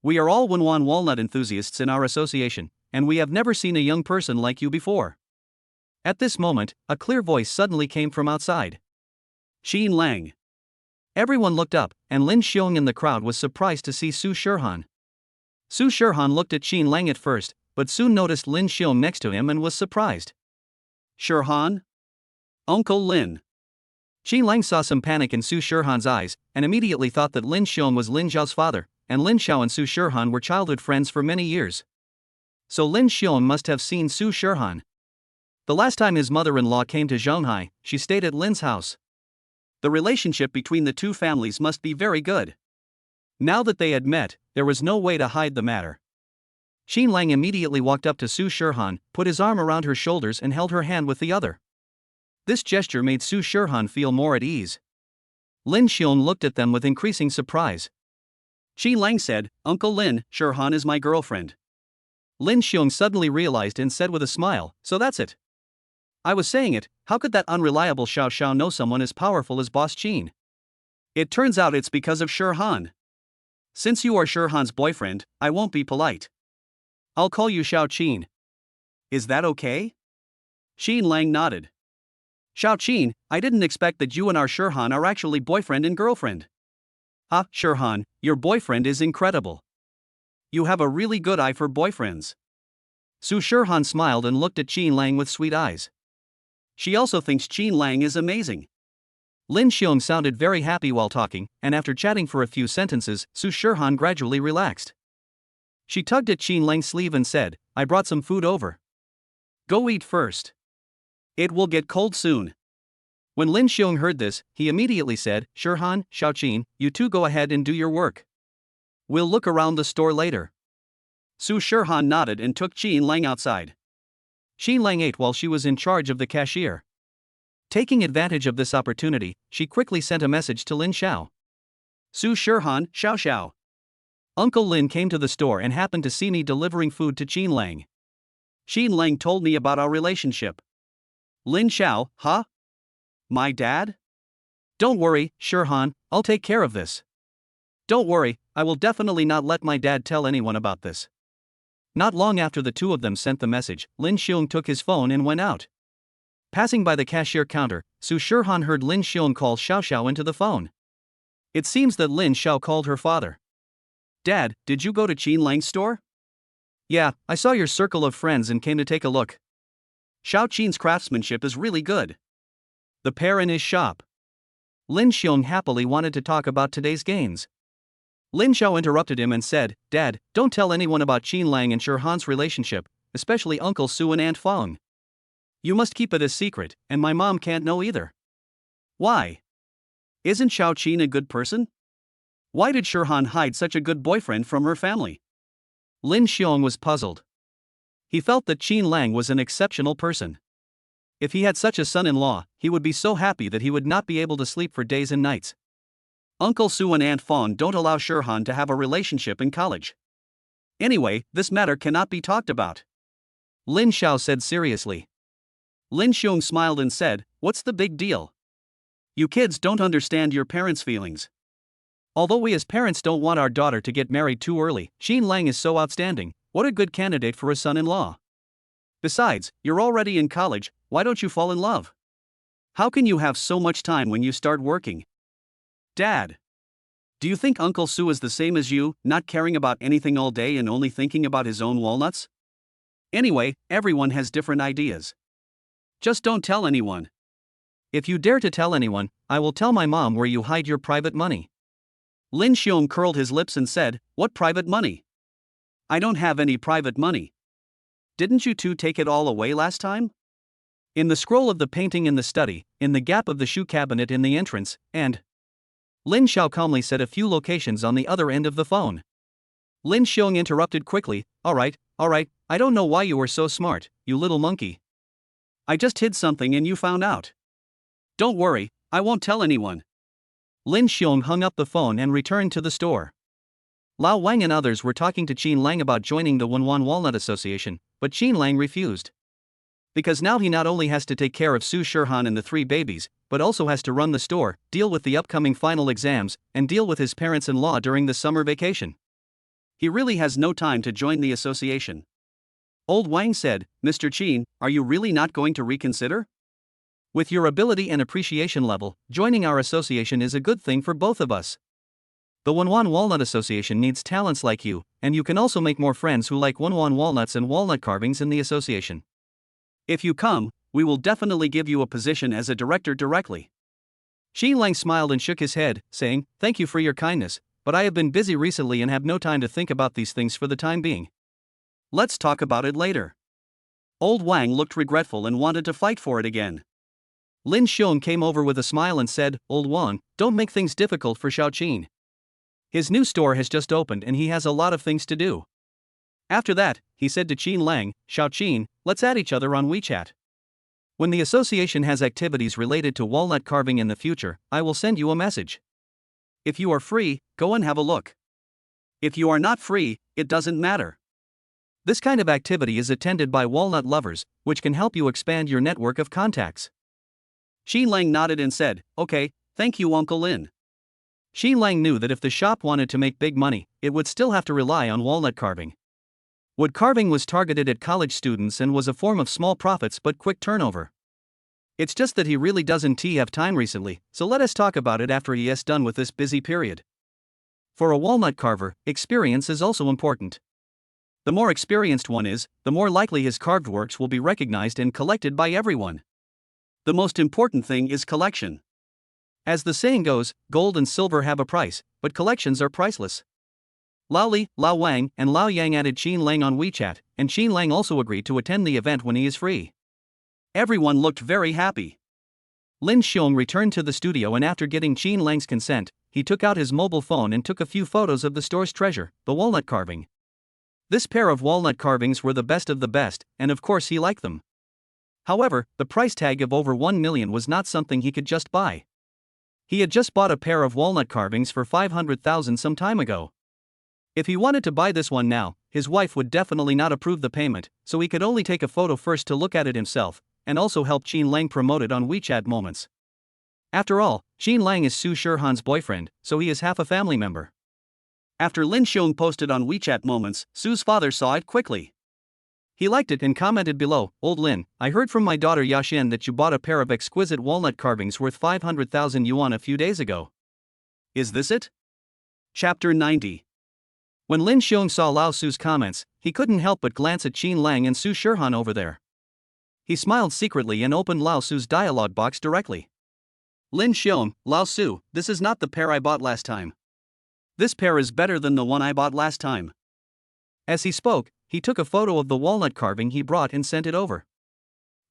We are all Wenwan walnut enthusiasts in our association, and we have never seen a young person like you before. At this moment, a clear voice suddenly came from outside. Qin Lang. Everyone looked up, and Lin Xiong in the crowd was surprised to see Su Shirhan. Su Shirhan looked at Qin Lang at first, but soon noticed Lin Xiong next to him and was surprised. Shirhan? Uncle Lin. Qin Lang saw some panic in Su Shirhan's eyes, and immediately thought that Lin Xiong was Lin Xiao's father, and Lin Xiao and Su Shirhan were childhood friends for many years. So Lin Xiong must have seen Su Shirhan. The last time his mother-in-law came to Shanghai, she stayed at Lin's house. The relationship between the two families must be very good. Now that they had met, there was no way to hide the matter. Qin Lang immediately walked up to Su Shirhan, put his arm around her shoulders and held her hand with the other. This gesture made Su Shirhan feel more at ease. Lin Xiong looked at them with increasing surprise. Qin Lang said, Uncle Lin, Shirhan is my girlfriend. Lin Xiong suddenly realized and said with a smile, so that's it. I was saying it, how could that unreliable Xiao Xiao know someone as powerful as Boss Qin? It turns out it's because of Shirhan. Since you are Shirhan's boyfriend, I won't be polite. I'll call you Xiao Qin. Is that okay? Qin Lang nodded. Xiao Qin, I didn't expect that you and our Shirhan are actually boyfriend and girlfriend. Ah, Shirhan, your boyfriend is incredible. You have a really good eye for boyfriends. Su Shirhan smiled and looked at Qin Lang with sweet eyes. She also thinks Qin Lang is amazing. Lin Xiong sounded very happy while talking, and after chatting for a few sentences, Su Shirhan gradually relaxed. She tugged at Qin Lang's sleeve and said, I brought some food over. Go eat first. It will get cold soon. When Lin Xiong heard this, he immediately said, Shirhan, Xiao Qin, you two go ahead and do your work. We'll look around the store later. Su Shirhan nodded and took Qin Lang outside. Qin Lang ate while she was in charge of the cashier. Taking advantage of this opportunity, she quickly sent a message to Lin Xiao. Su Shirhan, Xiao Xiao. Uncle Lin came to the store and happened to see me delivering food to Qin Lang. Qin Lang told me about our relationship. Lin Xiao, huh? My dad? Don't worry, Shirhan, I'll take care of this. Don't worry, I will definitely not let my dad tell anyone about this. Not long after the two of them sent the message, Lin Xiong took his phone and went out. Passing by the cashier counter, Su Shirhan heard Lin Xiong call Xiao Xiao into the phone. It seems that Lin Xiao called her father. Dad, did you go to Qin Lang's store? Yeah, I saw your circle of friends and came to take a look. Xiao Qin's craftsmanship is really good. The pair in his shop. Lin Xiong happily wanted to talk about today's gains. Lin Xiao interrupted him and said, Dad, don't tell anyone about Qin Lang and Shirhan's relationship, especially Uncle Su and Aunt Fong. You must keep it a secret, and my mom can't know either. Why? Isn't Xiao Qin a good person? Why did Shirhan hide such a good boyfriend from her family? Lin Xiong was puzzled. He felt that Qin Lang was an exceptional person. If he had such a son-in-law, he would be so happy that he would not be able to sleep for days and nights. Uncle Su and Aunt Fong don't allow Shirhan to have a relationship in college. Anyway, this matter cannot be talked about. Lin Xiao said seriously. Lin Xiong smiled and said, What's the big deal? You kids don't understand your parents' feelings. Although we as parents don't want our daughter to get married too early, Qin Lang is so outstanding, what a good candidate for a son-in-law. Besides, you're already in college, why don't you fall in love? How can you have so much time when you start working? Dad. Do you think Uncle Su is the same as you, not caring about anything all day and only thinking about his own walnuts? Anyway, everyone has different ideas. Just don't tell anyone. If you dare to tell anyone, I will tell my mom where you hide your private money. Lin Xiong curled his lips and said, What private money? I don't have any private money. Didn't you two take it all away last time? In the scroll of the painting in the study, in the gap of the shoe cabinet in the entrance, and... Lin Xiao calmly said a few locations on the other end of the phone. Lin Xiong interrupted quickly, All right, I don't know why you were so smart, you little monkey. I just hid something and you found out. Don't worry, I won't tell anyone. Lin Xiong hung up the phone and returned to the store. Lao Wang and others were talking to Qin Lang about joining the Wenwan Walnut Association, but Qin Lang refused. Because now he not only has to take care of Su Shirhan and the 3 babies, but also has to run the store, deal with the upcoming final exams, and deal with his parents-in-law during the summer vacation. He really has no time to join the association. Old Wang said, Mr. Qin, are you really not going to reconsider? With your ability and appreciation level, joining our association is a good thing for both of us. The Wanwan Walnut Association needs talents like you, and you can also make more friends who like Wanwan walnuts and walnut carvings in the association. If you come, we will definitely give you a position as a director directly. Qin Lang smiled and shook his head, saying, Thank you for your kindness, but I have been busy recently and have no time to think about these things for the time being. Let's talk about it later. Old Wang looked regretful and wanted to fight for it again. Lin Xiong came over with a smile and said, Old Wang, don't make things difficult for Xiao Qin. His new store has just opened and he has a lot of things to do. After that, he said to Qin Lang, Xiao Qin, let's add each other on WeChat. When the association has activities related to walnut carving in the future, I will send you a message. If you are free, go and have a look. If you are not free, it doesn't matter. This kind of activity is attended by walnut lovers, which can help you expand your network of contacts. Qin Lang nodded and said, Okay, thank you Uncle Lin. Qin Lang knew that if the shop wanted to make big money, it would still have to rely on walnut carving. Wood carving was targeted at college students and was a form of small profits but quick turnover. It's just that he really doesn't have time recently, so let us talk about it after he is done with this busy period. For a walnut carver, experience is also important. The more experienced one is, the more likely his carved works will be recognized and collected by everyone. The most important thing is collection. As the saying goes, gold and silver have a price, but collections are priceless. Lao Li, Lao Wang, and Lao Yang added Qin Lang on WeChat, and Qin Lang also agreed to attend the event when he is free. Everyone looked very happy. Lin Xiong returned to the studio and after getting Qin Lang's consent, he took out his mobile phone and took a few photos of the store's treasure, the walnut carving. This pair of walnut carvings were the best of the best, and of course he liked them. However, the price tag of over 1 million was not something he could just buy. He had just bought a pair of walnut carvings for 500,000 some time ago. If he wanted to buy this one now, his wife would definitely not approve the payment, so he could only take a photo first to look at it himself, and also help Qin Lang promote it on WeChat Moments. After all, Qin Lang is Su Shirhan's boyfriend, so he is half a family member. After Lin Xiong posted on WeChat Moments, Su's father saw it quickly. He liked it and commented below, Old Lin, I heard from my daughter Yaxin that you bought a pair of exquisite walnut carvings worth 500,000 yuan a few days ago. Is this it? Chapter 90. When Lin Xiong saw Lao Su's comments, he couldn't help but glance at Qin Lang and Su Shirhan over there. He smiled secretly and opened Lao Su's dialogue box directly. Lin Xiong, Lao Su, this is not the pair I bought last time. This pair is better than the one I bought last time. As he spoke, he took a photo of the walnut carving he brought and sent it over.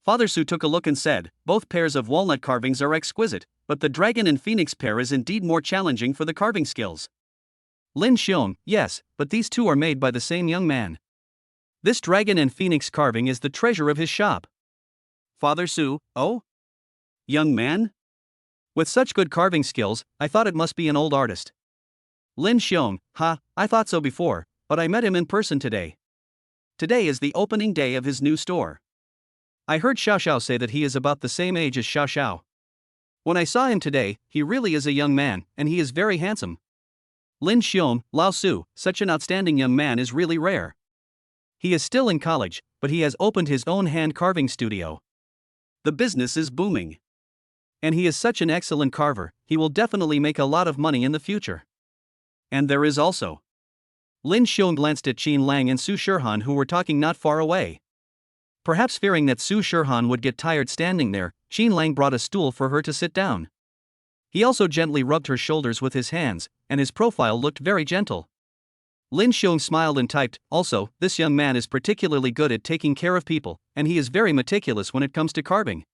Father Su took a look and said, both pairs of walnut carvings are exquisite, but the dragon and phoenix pair is indeed more challenging for the carving skills. Lin Xiong, yes, but these two are made by the same young man. This dragon and phoenix carving is the treasure of his shop. Father Su, oh? Young man? With such good carving skills, I thought it must be an old artist. Lin Xiong, I thought so before, but I met him in person today. Today is the opening day of his new store. I heard Xiao Xiao say that he is about the same age as Xiao Xiao. When I saw him today, he really is a young man, and he is very handsome. Lin Xiong, Lao Su, such an outstanding young man is really rare. He is still in college, but he has opened his own hand carving studio. The business is booming. And he is such an excellent carver, he will definitely make a lot of money in the future. And there is also. Lin Xiong glanced at Qin Lang and Su Shirhan who were talking not far away. Perhaps fearing that Su Shirhan would get tired standing there, Qin Lang brought a stool for her to sit down. He also gently rubbed her shoulders with his hands, and his profile looked very gentle. Lin Xiong smiled and typed, also, this young man is particularly good at taking care of people, and he is very meticulous when it comes to carving.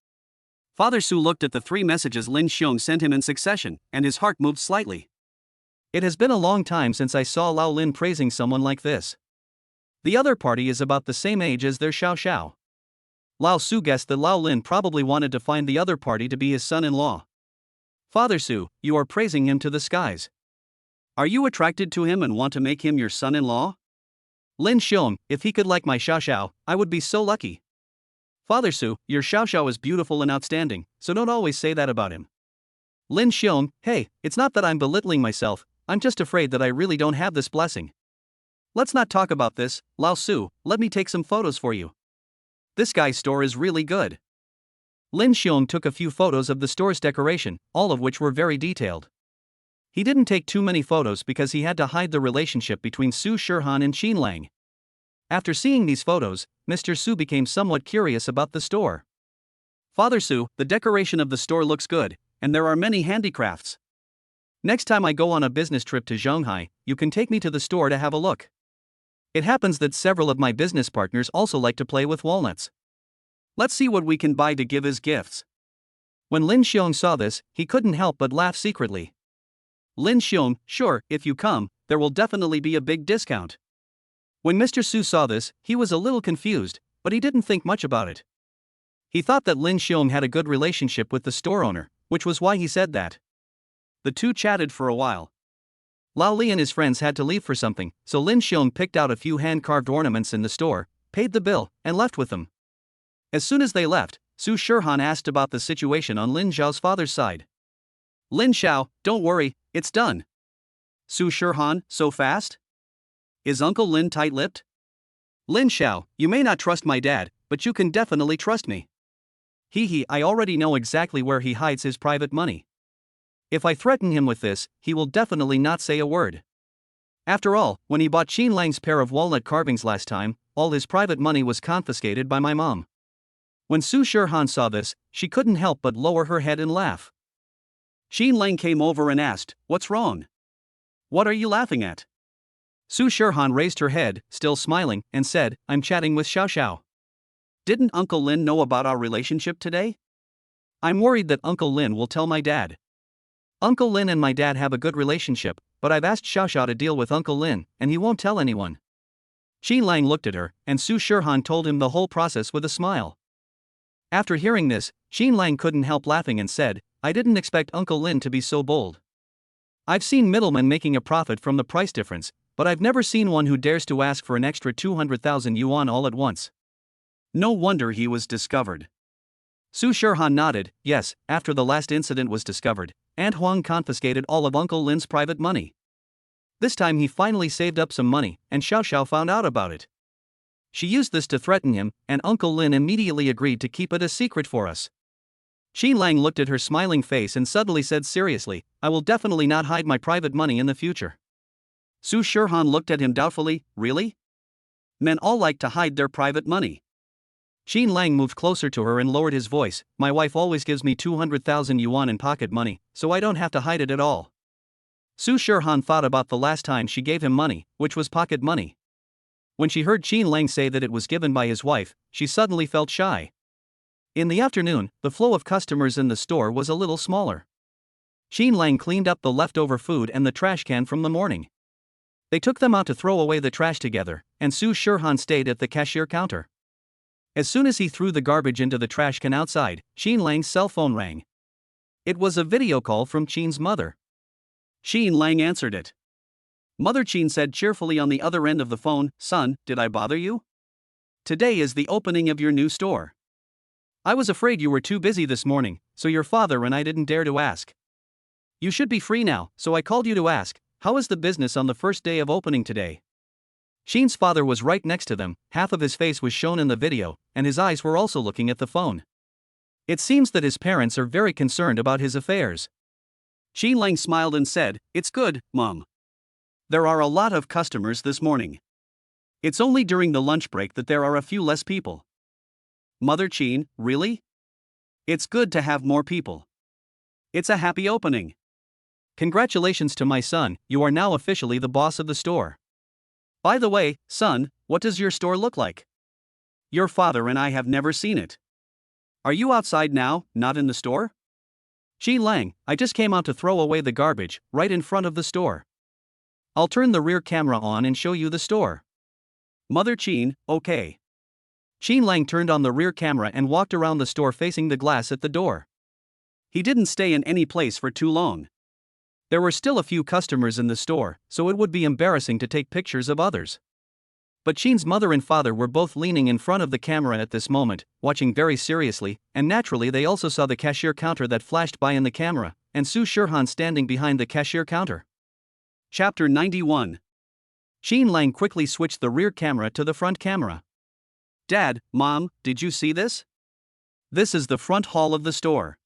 Father Su looked at the 3 messages Lin Xiong sent him in succession, and his heart moved slightly. It has been a long time since I saw Lao Lin praising someone like this. The other party is about the same age as their Xiao Xiao. Lao Su guessed that Lao Lin probably wanted to find the other party to be his son-in-law. Father Su, you are praising him to the skies. Are you attracted to him and want to make him your son-in-law? Lin Xiong, if he could like my Xiao Xiao, I would be so lucky. Father Su, your Xiao Xiao is beautiful and outstanding, so don't always say that about him. Lin Xiong, hey, it's not that I'm belittling myself, I'm just afraid that I really don't have this blessing. Let's not talk about this, Lao Su, let me take some photos for you. This guy's store is really good. Lin Xiong took a few photos of the store's decoration, all of which were very detailed. He didn't take too many photos because he had to hide the relationship between Su Shirhan and Qin Lang. After seeing these photos, Mr. Su became somewhat curious about the store. Father Su, the decoration of the store looks good, and there are many handicrafts. Next time I go on a business trip to Zhonghai, you can take me to the store to have a look. It happens that several of my business partners also like to play with walnuts. Let's see what we can buy to give as gifts. When Lin Xiong saw this, he couldn't help but laugh secretly. Lin Xiong, sure, if you come, there will definitely be a big discount. When Mr. Su saw this, he was a little confused, but he didn't think much about it. He thought that Lin Xiong had a good relationship with the store owner, which was why he said that. The two chatted for a while. Lao Li and his friends had to leave for something, so Lin Xiong picked out a few hand-carved ornaments in the store, paid the bill, and left with them. As soon as they left, Su Shirhan asked about the situation on Lin Zhao's father's side. Lin Xiao, don't worry, it's done. Su Shirhan, so fast? Is Uncle Lin tight-lipped? Lin Xiao, you may not trust my dad, but you can definitely trust me. I already know exactly where he hides his private money. If I threaten him with this, he will definitely not say a word. After all, when he bought Qin Lang's pair of walnut carvings last time, all his private money was confiscated by my mom. When Su Shirhan saw this, she couldn't help but lower her head and laugh. Qin Lang came over and asked, "What's wrong? What are you laughing at?" Su Shirhan raised her head, still smiling, and said, "I'm chatting with Xiao Xiao. Didn't Uncle Lin know about our relationship today? I'm worried that Uncle Lin will tell my dad. Uncle Lin and my dad have a good relationship, but I've asked Xiao Xiao to deal with Uncle Lin, and he won't tell anyone." Qin Lang looked at her, and Su Shirhan told him the whole process with a smile. After hearing this, Qin Lang couldn't help laughing and said, "I didn't expect Uncle Lin to be so bold. I've seen middlemen making a profit from the price difference, but I've never seen one who dares to ask for an extra 200,000 yuan all at once." No wonder he was discovered. Su Shirhan nodded, yes, after the last incident was discovered, Aunt Huang confiscated all of Uncle Lin's private money. This time he finally saved up some money, and Xiao Xiao found out about it. She used this to threaten him, and Uncle Lin immediately agreed to keep it a secret for us. Qin Lang looked at her smiling face and suddenly said seriously, "I will definitely not hide my private money in the future." Su Shirhan looked at him doubtfully, "Really? Men all like to hide their private money." Qin Lang moved closer to her and lowered his voice, "My wife always gives me 200,000 yuan in pocket money, so I don't have to hide it at all." Su Shirhan thought about the last time she gave him money, which was pocket money. When she heard Qin Lang say that it was given by his wife, she suddenly felt shy. In the afternoon, the flow of customers in the store was a little smaller. Qin Lang cleaned up the leftover food and the trash can from the morning. They took them out to throw away the trash together, and Su Shirhan stayed at the cashier counter. As soon as he threw the garbage into the trash can outside, Qin Lang's cell phone rang. It was a video call from Qin's mother. Qin Lang answered it. Mother Qin said cheerfully on the other end of the phone, "Son, did I bother you? Today is the opening of your new store. I was afraid you were too busy this morning, so your father and I didn't dare to ask. You should be free now, so I called you to ask, how is the business on the first day of opening today?" Qin's father was right next to them, half of his face was shown in the video, and his eyes were also looking at the phone. It seems that his parents are very concerned about his affairs. Qin Lang smiled and said, "It's good, Mom. There are a lot of customers this morning. It's only during the lunch break that there are a few less people." Mother Qin, really? It's good to have more people. It's a happy opening. Congratulations to my son, you are now officially the boss of the store. By the way, son, what does your store look like? Your father and I have never seen it. Are you outside now, not in the store? Qin Lang, I just came out to throw away the garbage, right in front of the store. I'll turn the rear camera on and show you the store. Mother Qin, okay. Qin Lang turned on the rear camera and walked around the store facing the glass at the door. He didn't stay in any place for too long. There were still a few customers in the store, so it would be embarrassing to take pictures of others. But Chin's mother and father were both leaning in front of the camera at this moment, watching very seriously, and naturally they also saw the cashier counter that flashed by in the camera, and Su Shirhan standing behind the cashier counter. Chapter 91. Qin Lang quickly switched the rear camera to the front camera. Dad, Mom, did you see this? This is the front hall of the store.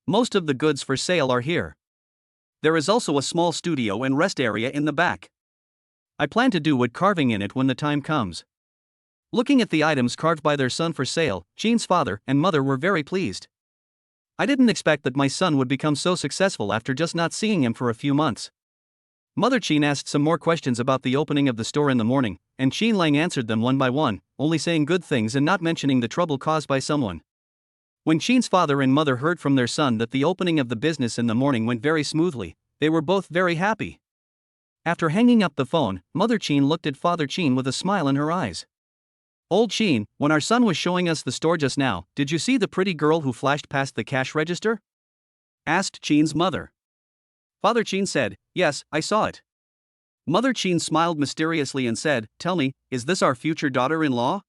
Most of the goods for sale are here. There is also a small studio and rest area in the back. I plan to do wood carving in it when the time comes. Looking at the items carved by their son for sale, Qin's father and mother were very pleased. I didn't expect that my son would become so successful after just not seeing him for a few months. Mother Qin asked some more questions about the opening of the store in the morning, and Qin Lang answered them one by one, only saying good things and not mentioning the trouble caused by someone. When Qin's father and mother heard from their son that the opening of the business in the morning went very smoothly, they were both very happy. After hanging up the phone, Mother Qin looked at Father Qin with a smile in her eyes. Old Qin, when our son was showing us the store just now, did you see the pretty girl who flashed past the cash register? Asked Qin's mother. Father Qin said, yes, I saw it. Mother Qin smiled mysteriously and said, tell me, is this our future daughter-in-law?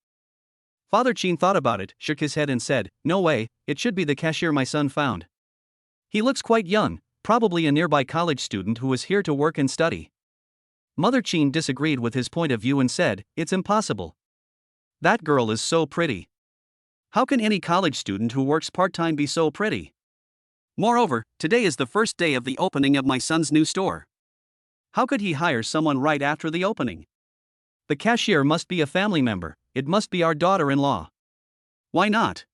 Father Qin thought about it, shook his head and said, no way, it should be the cashier my son found. He looks quite young, probably a nearby college student who is here to work and study. Mother Qin disagreed with his point of view and said, it's impossible. That girl is so pretty. How can any college student who works part-time be so pretty? Moreover, today is the first day of the opening of my son's new store. How could he hire someone right after the opening? The cashier must be a family member, it must be our daughter-in-law. Why not?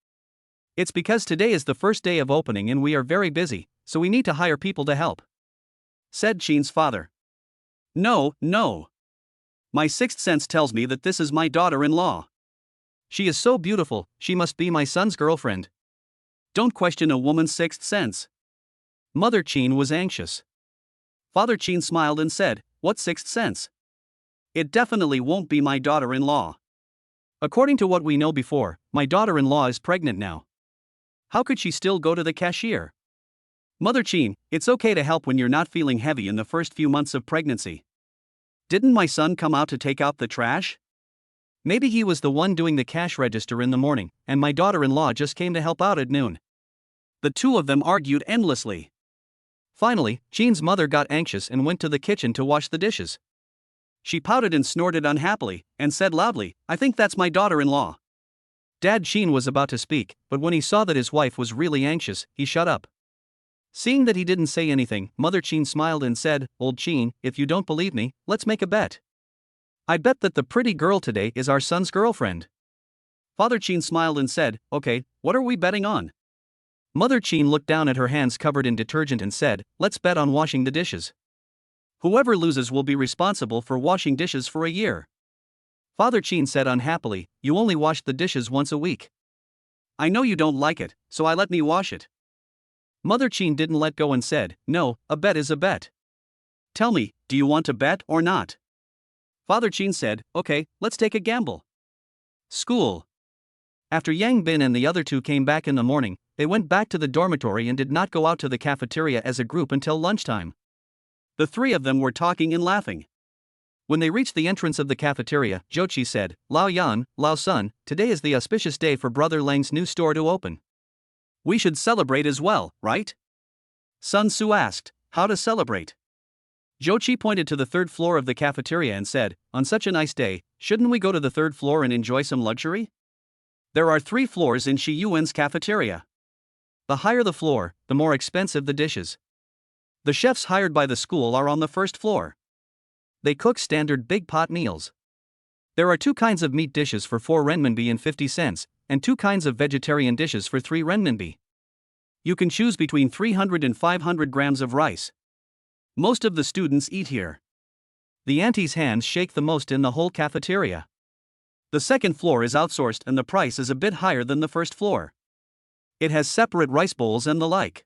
It's because today is the first day of opening and we are very busy, so we need to hire people to help, said Qin's father. No. My sixth sense tells me that this is my daughter-in-law. She is so beautiful, she must be my son's girlfriend. Don't question a woman's sixth sense. Mother Qin was anxious. Father Qin smiled and said, what sixth sense? It definitely won't be my daughter-in-law. According to what we know before, my daughter-in-law is pregnant now. How could she still go to the cashier? Mother Qin, it's okay to help when you're not feeling heavy in the first few months of pregnancy. Didn't my son come out to take out the trash? Maybe he was the one doing the cash register in the morning, and my daughter-in-law just came to help out at noon. The two of them argued endlessly. Finally, Qin's mother got anxious and went to the kitchen to wash the dishes. She pouted and snorted unhappily, and said loudly, I think that's my daughter-in-law. Dad Qin was about to speak, but when he saw that his wife was really anxious, he shut up. Seeing that he didn't say anything, Mother Qin smiled and said, Old Qin, if you don't believe me, let's make a bet. I bet that the pretty girl today is our son's girlfriend. Father Qin smiled and said, okay, what are we betting on? Mother Qin looked down at her hands covered in detergent and said, let's bet on washing the dishes. Whoever loses will be responsible for washing dishes for a year. Father Qin said unhappily, you only wash the dishes once a week. I know you don't like it, so let me wash it. Mother Qin didn't let go and said, no, a bet is a bet. Tell me, do you want to bet or not? Father Qin said, okay, let's take a gamble. School. After Yang Bin and the other two came back in the morning, they went back to the dormitory and did not go out to the cafeteria as a group until lunchtime. The three of them were talking and laughing. When they reached the entrance of the cafeteria, Zhouqi said, Lao Yan, Lao Sun, today is the auspicious day for Brother Lang's new store to open. We should celebrate as well, right? Sun Su asked, how to celebrate? Zhouqi pointed to the third floor of the cafeteria and said, on such a nice day, shouldn't we go to the third floor and enjoy some luxury? There are 3 floors in Shi Yuan's cafeteria. The higher the floor, the more expensive the dishes. The chefs hired by the school are on the first floor. They cook standard big pot meals. There are 2 kinds of meat dishes for 4 renminbi and 50 cents, and 2 kinds of vegetarian dishes for 3 renminbi. You can choose between 300 and 500 grams of rice. Most of the students eat here. The auntie's hands shake the most in the whole cafeteria. The second floor is outsourced and the price is a bit higher than the first floor. It has separate rice bowls and the like.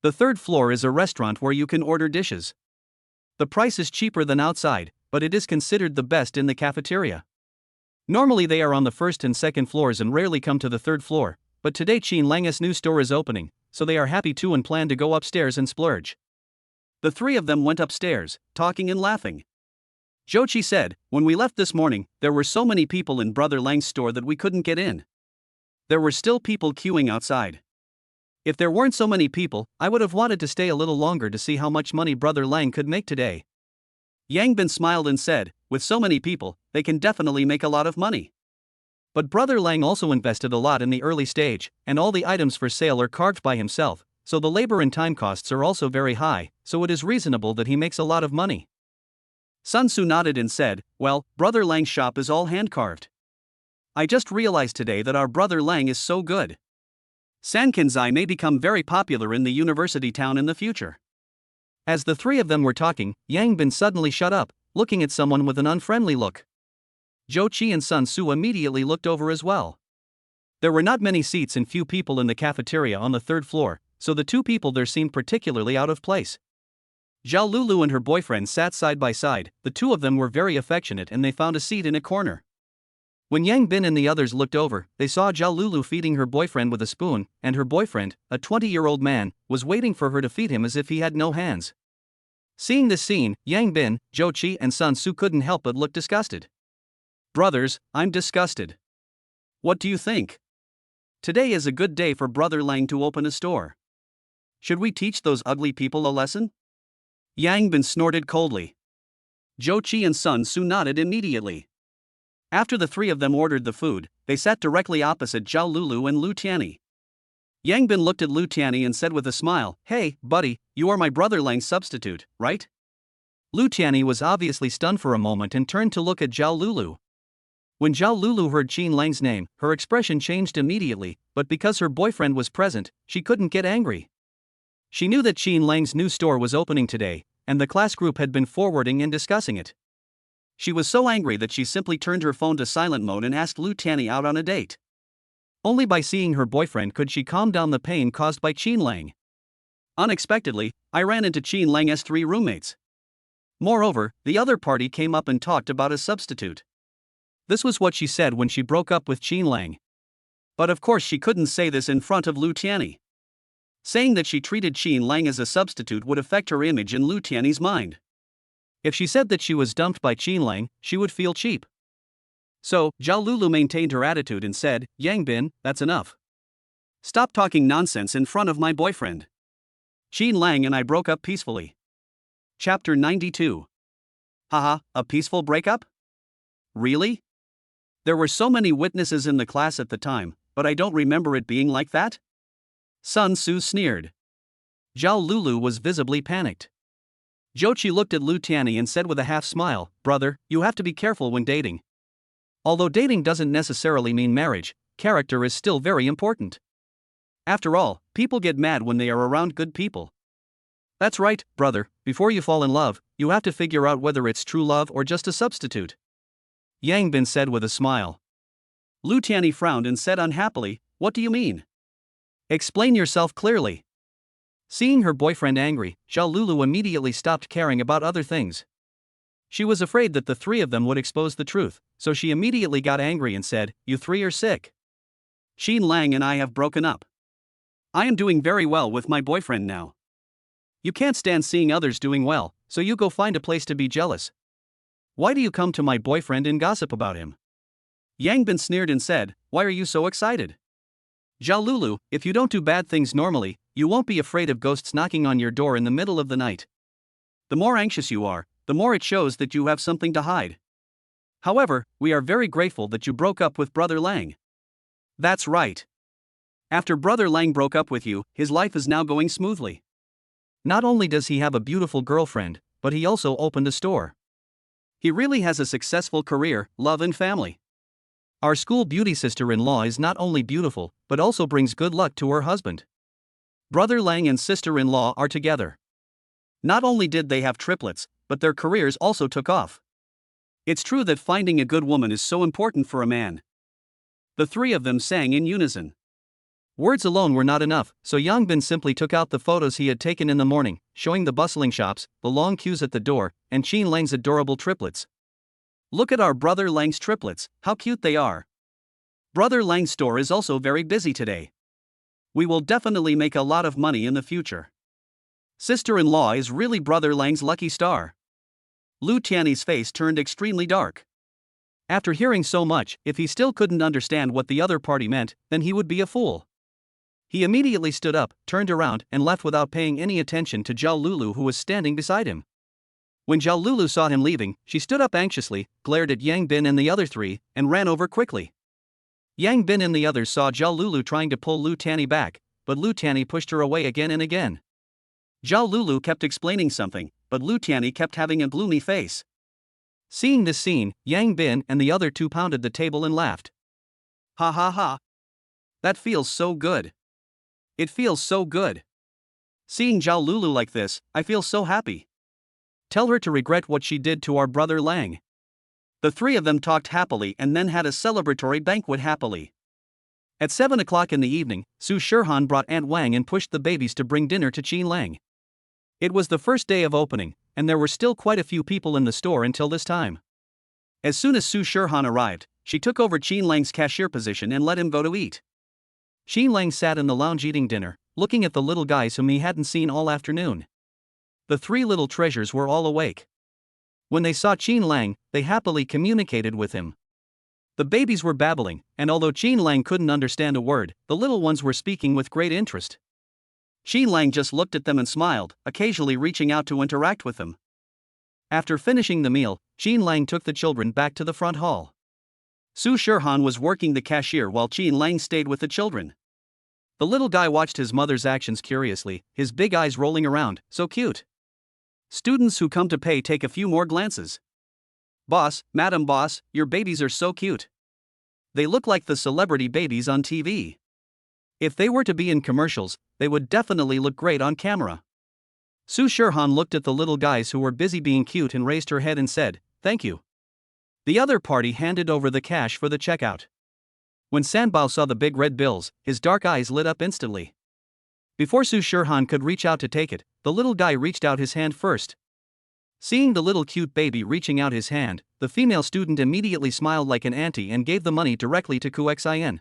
The third floor is a restaurant where you can order dishes. The price is cheaper than outside, but it is considered the best in the cafeteria. Normally they are on the first and second floors and rarely come to the third floor, but today Qin Lang's new store is opening, so they are happy too and plan to go upstairs and splurge. The 3 of them went upstairs, talking and laughing. Jochi said, when we left this morning, there were so many people in Brother Lang's store that we couldn't get in. There were still people queuing outside. If there weren't so many people, I would have wanted to stay a little longer to see how much money Brother Lang could make today. Yang Bin smiled and said, with so many people, they can definitely make a lot of money. But Brother Lang also invested a lot in the early stage, and all the items for sale are carved by himself, so the labor and time costs are also very high, so it is reasonable that he makes a lot of money. Sun Tzu nodded and said, well, Brother Lang's shop is all hand-carved. I just realized today that our Brother Lang is so good. Sankenzai may become very popular in the university town in the future. As the three of them were talking, Yang Bin suddenly shut up, looking at someone with an unfriendly look. Jochi and Sun Tzu immediately looked over as well. There were not many seats and few people in the cafeteria on the third floor, so the two people there seemed particularly out of place. Zhao Lulu and her boyfriend sat side by side. The two of them were very affectionate and they found a seat in a corner. When Yang Bin and the others looked over, they saw Zhao Lulu feeding her boyfriend with a spoon, and her boyfriend, a 20-year-old man, was waiting for her to feed him as if he had no hands. Seeing this scene, Yang Bin, Jochi and Sun Tzu couldn't help but look disgusted. Brothers, I'm disgusted. What do you think? Today is a good day for Brother Lang to open a store. Should we teach those ugly people a lesson? Yang Bin snorted coldly. Jochi and Sun Tzu nodded immediately. After the three of them ordered the food, they sat directly opposite Zhao Lulu and Lu Tianyi. Yang Bin looked at Lu Tianyi and said with a smile, hey, buddy, you are my Brother Lang's substitute, right? Lu Tianyi was obviously stunned for a moment and turned to look at Zhao Lulu. When Zhao Lulu heard Qin Lang's name, her expression changed immediately, but because her boyfriend was present, she couldn't get angry. She knew that Qin Lang's new store was opening today, and the class group had been forwarding and discussing it. She was so angry that she simply turned her phone to silent mode and asked Lu Tianyi out on a date. Only by seeing her boyfriend could she calm down the pain caused by Qin Lang. Unexpectedly, I ran into Qin Lang's three roommates. Moreover, the other party came up and talked about a substitute. This was what she said when she broke up with Qin Lang. But of course she couldn't say this in front of Lu Tianyi. Saying that she treated Qin Lang as a substitute would affect her image in Lu Tianyi's mind. If she said that she was dumped by Qin Lang, she would feel cheap. So, Zhao Lulu maintained her attitude and said, Yang Bin, that's enough. Stop talking nonsense in front of my boyfriend. Qin Lang and I broke up peacefully. Chapter 92. Haha, a peaceful breakup? Really? There were so many witnesses in the class at the time, but I don't remember it being like that? Sun Tzu sneered. Zhao Lulu was visibly panicked. Jochi looked at Lu Tianyi and said with a half-smile, brother, you have to be careful when dating. Although dating doesn't necessarily mean marriage, character is still very important. After all, people get mad when they are around good people. That's right, brother, before you fall in love, you have to figure out whether it's true love or just a substitute. Yang Bin said with a smile. Lu Tianyi frowned and said unhappily, what do you mean? Explain yourself clearly. Seeing her boyfriend angry, Zhao Lulu immediately stopped caring about other things. She was afraid that the three of them would expose the truth, so she immediately got angry and said, you three are sick. Qin Lang and I have broken up. I am doing very well with my boyfriend now. You can't stand seeing others doing well, so you go find a place to be jealous. Why do you come to my boyfriend and gossip about him? Yang Bin sneered and said, why are you so excited? Zhao Lulu, if you don't do bad things normally, you won't be afraid of ghosts knocking on your door in the middle of the night. The more anxious you are, the more it shows that you have something to hide. However, we are very grateful that you broke up with Brother Lang. That's right. After Brother Lang broke up with you, his life is now going smoothly. Not only does he have a beautiful girlfriend, but he also opened a store. He really has a successful career, love and family. Our school beauty sister-in-law is not only beautiful, but also brings good luck to her husband. Brother Lang and sister-in-law are together. Not only did they have triplets, but their careers also took off. It's true that finding a good woman is so important for a man. The three of them sang in unison. Words alone were not enough, so Yang Bin simply took out the photos he had taken in the morning, showing the bustling shops, the long queues at the door, and Qin Lang's adorable triplets. Look at our Brother Lang's triplets, how cute they are. Brother Lang's store is also very busy today. We will definitely make a lot of money in the future. Sister-in-law is really Brother Lang's lucky star. Lu Tiany's face turned extremely dark. After hearing so much, if he still couldn't understand what the other party meant, then he would be a fool. He immediately stood up, turned around, and left without paying any attention to Zhao Lulu, who was standing beside him. When Zhao Lulu saw him leaving, she stood up anxiously, glared at Yang Bin and the other three, and ran over quickly. Yang Bin and the others saw Zhao Lulu trying to pull Lu Tiany back, but Lu Tiany pushed her away again and again. Zhao Lulu kept explaining something, but Lu Tiany kept having a gloomy face. Seeing this scene, Yang Bin and the other two pounded the table and laughed. Ha ha ha. That feels so good. It feels so good. Seeing Zhao Lulu like this, I feel so happy. Tell her to regret what she did to our brother Lang. The three of them talked happily and then had a celebratory banquet happily. At 7 o'clock in the evening, Su Shirhan brought Aunt Wang and pushed the babies to bring dinner to Qin Lang. It was the first day of opening, and there were still quite a few people in the store until this time. As soon as Su Shirhan arrived, she took over Qin Lang's cashier position and let him go to eat. Qin Lang sat in the lounge eating dinner, looking at the little guys whom he hadn't seen all afternoon. The three little treasures were all awake. When they saw Qin Lang, they happily communicated with him. The babies were babbling, and although Qin Lang couldn't understand a word, the little ones were speaking with great interest. Qin Lang just looked at them and smiled, occasionally reaching out to interact with them. After finishing the meal, Qin Lang took the children back to the front hall. Su Shirhan was working the cashier while Qin Lang stayed with the children. The little guy watched his mother's actions curiously, his big eyes rolling around, so cute. Students who come to pay take a few more glances. Boss, Madam Boss, your babies are so cute. They look like the celebrity babies on TV. If they were to be in commercials, they would definitely look great on camera. Su Shirhan looked at the little guys who were busy being cute and raised her head and said, "Thank you." The other party handed over the cash for the checkout. When Sanbao saw the big red bills, his dark eyes lit up instantly. Before Su Shirhan could reach out to take it, the little guy reached out his hand first. Seeing the little cute baby reaching out his hand, the female student immediately smiled like an auntie and gave the money directly to Kuxin.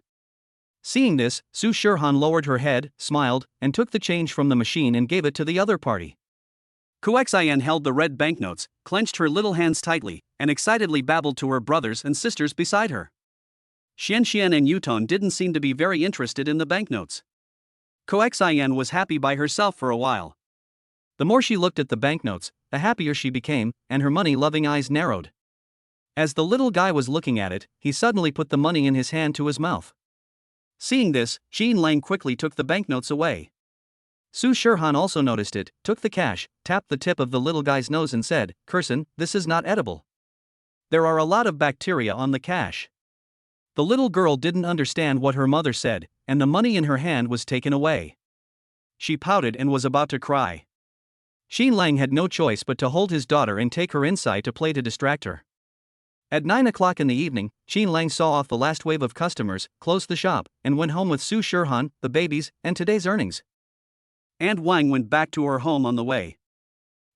Seeing this, Su Shirhan lowered her head, smiled, and took the change from the machine and gave it to the other party. Kuxin held the red banknotes, clenched her little hands tightly, and excitedly babbled to her brothers and sisters beside her. Xianxian and Yuton didn't seem to be very interested in the banknotes. Kuxin was happy by herself for a while. The more she looked at the banknotes, the happier she became, and her money-loving eyes narrowed. As the little guy was looking at it, he suddenly put the money in his hand to his mouth. Seeing this, Qin Lang quickly took the banknotes away. Su Shirhan also noticed it, took the cash, tapped the tip of the little guy's nose and said, "Kursin, this is not edible. There are a lot of bacteria on the cash." The little girl didn't understand what her mother said, and the money in her hand was taken away. She pouted and was about to cry. Qin Lang had no choice but to hold his daughter and take her inside to play to distract her. At 9 o'clock in the evening, Qin Lang saw off the last wave of customers, closed the shop, and went home with Su Shirhan, the babies, and today's earnings. Aunt Wang went back to her home on the way.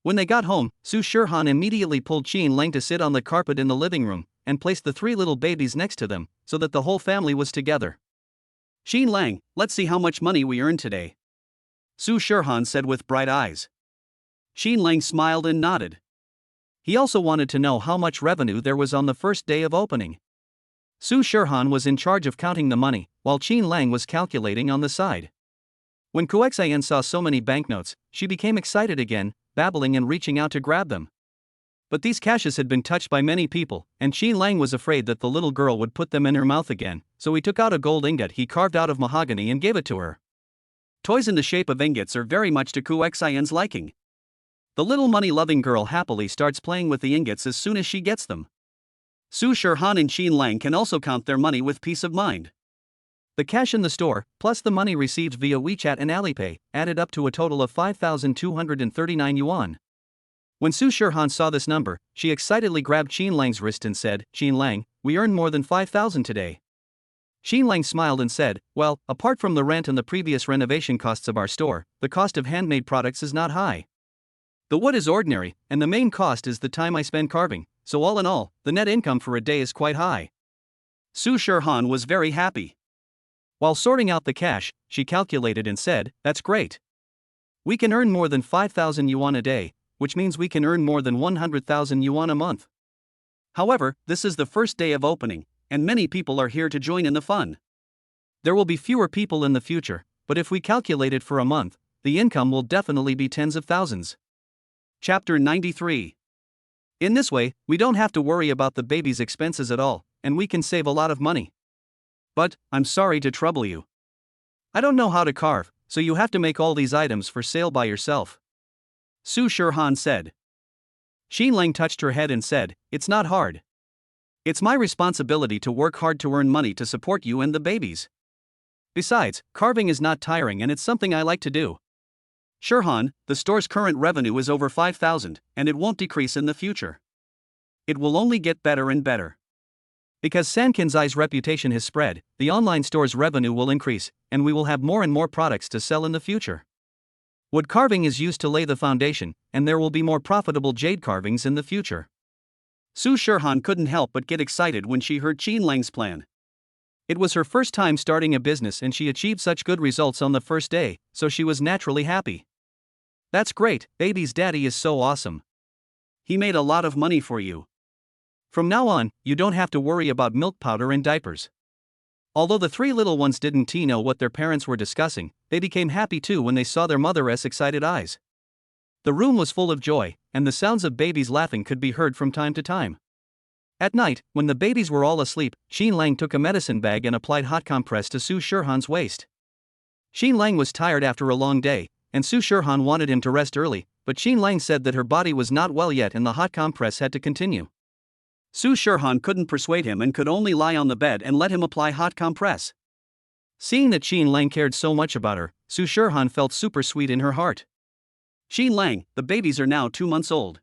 When they got home, Su Shirhan immediately pulled Qin Lang to sit on the carpet in the living room, and placed the three little babies next to them, so that the whole family was together. "Qin Lang, let's see how much money we earned today," Su Shirhan said with bright eyes. Qin Lang smiled and nodded. He also wanted to know how much revenue there was on the first day of opening. Su Shirhan was in charge of counting the money, while Qin Lang was calculating on the side. When Kuxin saw so many banknotes, she became excited again, babbling and reaching out to grab them. But these caches had been touched by many people, and Qin Lang was afraid that the little girl would put them in her mouth again, so he took out a gold ingot he carved out of mahogany and gave it to her. Toys in the shape of ingots are very much to Kuxin's liking. The little money-loving girl happily starts playing with the ingots as soon as she gets them. Su Shirhan and Qin Lang can also count their money with peace of mind. The cash in the store, plus the money received via WeChat and Alipay, added up to a total of 5,239 yuan. When Su Shirhan saw this number, she excitedly grabbed Qin Lang's wrist and said, "Qin Lang, we earned more than 5,000 today." Qin Lang smiled and said, "Well, apart from the rent and the previous renovation costs of our store, the cost of handmade products is not high. The wood is ordinary, and the main cost is the time I spend carving, so all in all, the net income for a day is quite high." Su Shirhan was very happy. While sorting out the cash, she calculated and said, "That's great. We can earn more than 5,000 yuan a day, which means we can earn more than 100,000 yuan a month. However, this is the first day of opening, and many people are here to join in the fun. There will be fewer people in the future, but if we calculate it for a month, the income will definitely be tens of thousands. Chapter 93. In this way, we don't have to worry about the baby's expenses at all, and we can save a lot of money. But, I'm sorry to trouble you. I don't know how to carve, so you have to make all these items for sale by yourself. Su Shirhan said. Xin Lang touched her head and said, "It's not hard. It's my responsibility to work hard to earn money to support you and the babies. Besides, carving is not tiring and it's something I like to do." Shirhan, the store's current revenue is over 5,000, and it won't decrease in the future. It will only get better and better. Because Sankinzai's reputation has spread, the online store's revenue will increase, and we will have more and more products to sell in the future. Wood carving is used to lay the foundation, and there will be more profitable jade carvings in the future. Su Shirhan couldn't help but get excited when she heard Qin Lang's plan. It was her first time starting a business and she achieved such good results on the first day, so she was naturally happy. That's great, baby's daddy is so awesome. He made a lot of money for you. From now on, you don't have to worry about milk powder and diapers. Although the three little ones didn't know what their parents were discussing, they became happy too when they saw their mother's excited eyes. The room was full of joy, and the sounds of babies laughing could be heard from time to time. At night, when the babies were all asleep, Xin Lang took a medicine bag and applied hot compress to Su Shirhan's waist. Xin Lang was tired after a long day, and Su Shirhan wanted him to rest early, but Xin Lang said that her body was not well yet and the hot compress had to continue. Su Shirhan couldn't persuade him and could only lie on the bed and let him apply hot compress. Seeing that Xin Lang cared so much about her, Su Shirhan felt super sweet in her heart. Xin Lang, the babies are now 2 months old.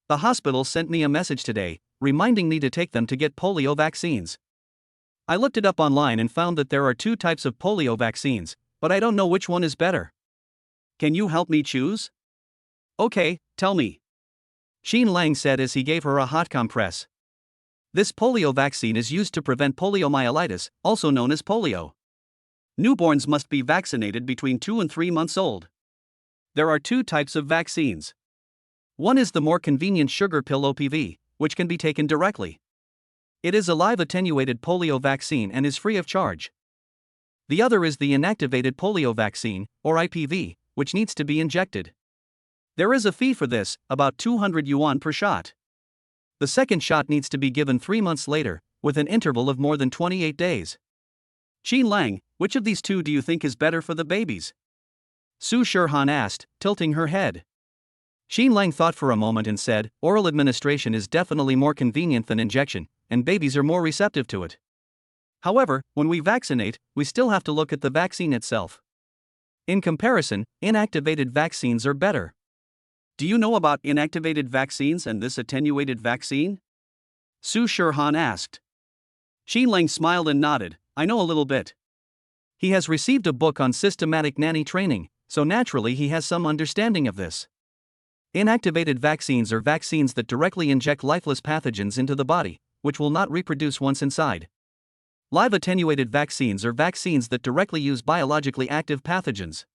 The hospital sent me a message today, reminding me to take them to get polio vaccines. I looked it up online and found that there are 2 types of polio vaccines, but I don't know which one is better. Can you help me choose? Okay, tell me. Xin Lang said as he gave her a hot compress. This polio vaccine is used to prevent poliomyelitis, also known as polio. Newborns must be vaccinated between 2 and 3 months old. There are 2 types of vaccines. One is the more convenient sugar pill OPV, which can be taken directly. It is a live attenuated polio vaccine and is free of charge. The other is the inactivated polio vaccine, or IPV, which needs to be injected. There is a fee for this, about 200 yuan per shot. The second shot needs to be given 3 months later, with an interval of more than 28 days. Qin Lang, which of these 2 do you think is better for the babies? Su Shirhan asked, tilting her head. Xin Lang thought for a moment and said, oral administration is definitely more convenient than injection, and babies are more receptive to it. However, when we vaccinate, we still have to look at the vaccine itself. In comparison, inactivated vaccines are better. Do you know about inactivated vaccines and this attenuated vaccine? Su Shirhan asked. Xin Lang smiled and nodded. I know a little bit. He has received a book on systematic nanny training, so naturally he has some understanding of this. Inactivated vaccines are vaccines that directly inject lifeless pathogens into the body, which will not reproduce once inside. Live attenuated vaccines are vaccines that directly use biologically active pathogens.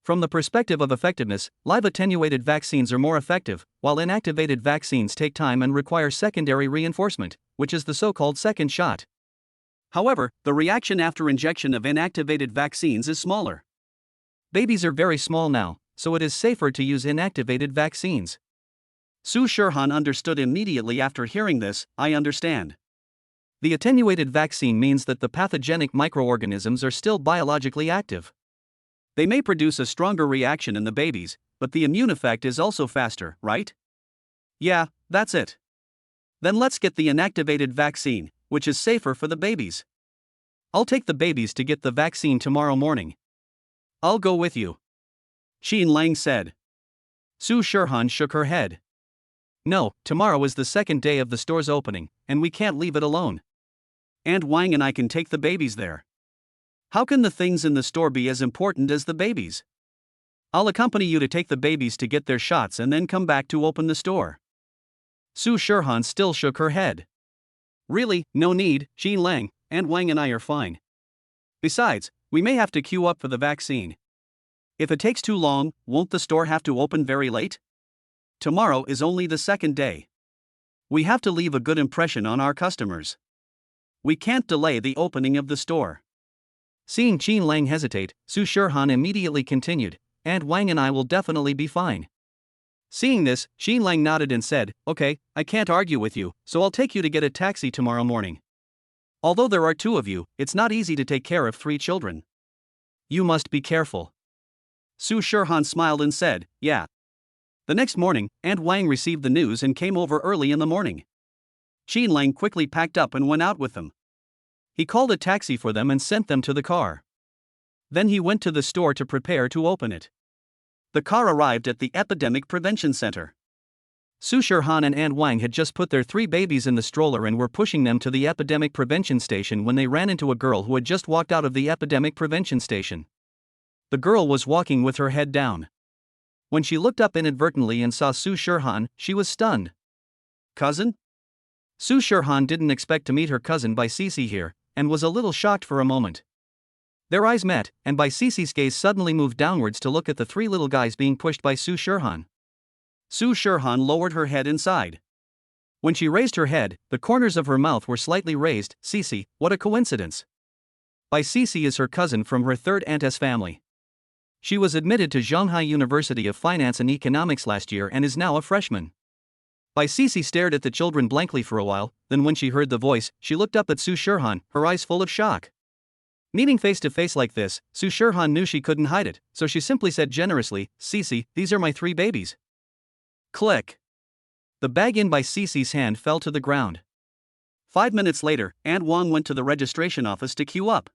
From the perspective of effectiveness, live attenuated vaccines are more effective, while inactivated vaccines take time and require secondary reinforcement, which is the so-called second shot. However, the reaction after injection of inactivated vaccines is smaller. Babies are very small now, so it is safer to use inactivated vaccines. Su Shirhan understood immediately after hearing this. I understand. The attenuated vaccine means that the pathogenic microorganisms are still biologically active. They may produce a stronger reaction in the babies, but the immune effect is also faster, right? Yeah, that's it. Then let's get the inactivated vaccine, which is safer for the babies. I'll take the babies to get the vaccine tomorrow morning. I'll go with you, Xin Lang said. Su Shirhan shook her head. No, tomorrow is the second day of the store's opening, and we can't leave it alone. And Wang and I can take the babies there. How can the things in the store be as important as the babies? I'll accompany you to take the babies to get their shots and then come back to open the store. Su Shirhan still shook her head. Really, no need, Xin Lang, and Wang and I are fine. Besides, we may have to queue up for the vaccine. If it takes too long, won't the store have to open very late? Tomorrow is only the second day. We have to leave a good impression on our customers. We can't delay the opening of the store. Seeing Qin Lang hesitate, Su Shirhan immediately continued, "And Wang and I will definitely be fine." Seeing this, Qin Lang nodded and said, "Okay, I can't argue with you, so I'll take you to get a taxi tomorrow morning. Although there are two of you, it's not easy to take care of 3 children. You must be careful." Su Shirhan smiled and said, "Yeah." The next morning, Aunt Wang received the news and came over early in the morning. Qin Lang quickly packed up and went out with them. He called a taxi for them and sent them to the car. Then he went to the store to prepare to open it. The car arrived at the Epidemic Prevention Center. Su Shirhan and Aunt Wang had just put their 3 babies in the stroller and were pushing them to the epidemic prevention station when they ran into a girl who had just walked out of the epidemic prevention station. The girl was walking with her head down. When she looked up inadvertently and saw Su Shirhan, she was stunned. "Cousin?" Su Shirhan didn't expect to meet her cousin Bai Sisi here, and was a little shocked for a moment. Their eyes met, and Bai Sisi's gaze suddenly moved downwards to look at the 3 little guys being pushed by Su Shirhan. Su Shirhan lowered her head and sighed. When she raised her head, the corners of her mouth were slightly raised. "Sisi, what a coincidence. Bai Sisi is her cousin from her 3rd aunt's family. She was admitted to Shanghai University of Finance and Economics last year and is now a freshman." Bai Sisi stared at the children blankly for a while, then when she heard the voice, she looked up at Su Shirhan, her eyes full of shock. Meeting face to face like this, Su Shirhan knew she couldn't hide it, so she simply said generously, "Sisi, these are my 3 babies." Click. The bag in Bai Sisi's hand fell to the ground. 5 minutes later, Aunt Wang went to the registration office to queue up.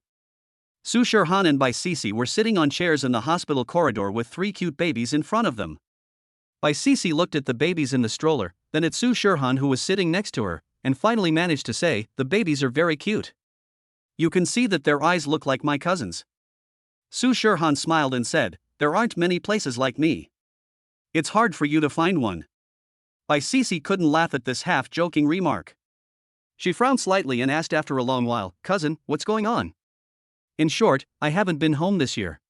Su Shirhan and Bai Sisi were sitting on chairs in the hospital corridor with 3 cute babies in front of them. Bai Sisi looked at the babies in the stroller, then at Su Shirhan who was sitting next to her, and finally managed to say, "The babies are very cute. You can see that their eyes look like my cousins." Su Shirhan smiled and said, "There aren't many places like me. It's hard for you to find one." Bai Sisi couldn't laugh at this half-joking remark. She frowned slightly and asked after a long while, "Cousin, what's going on?" In short, I haven't been home this year.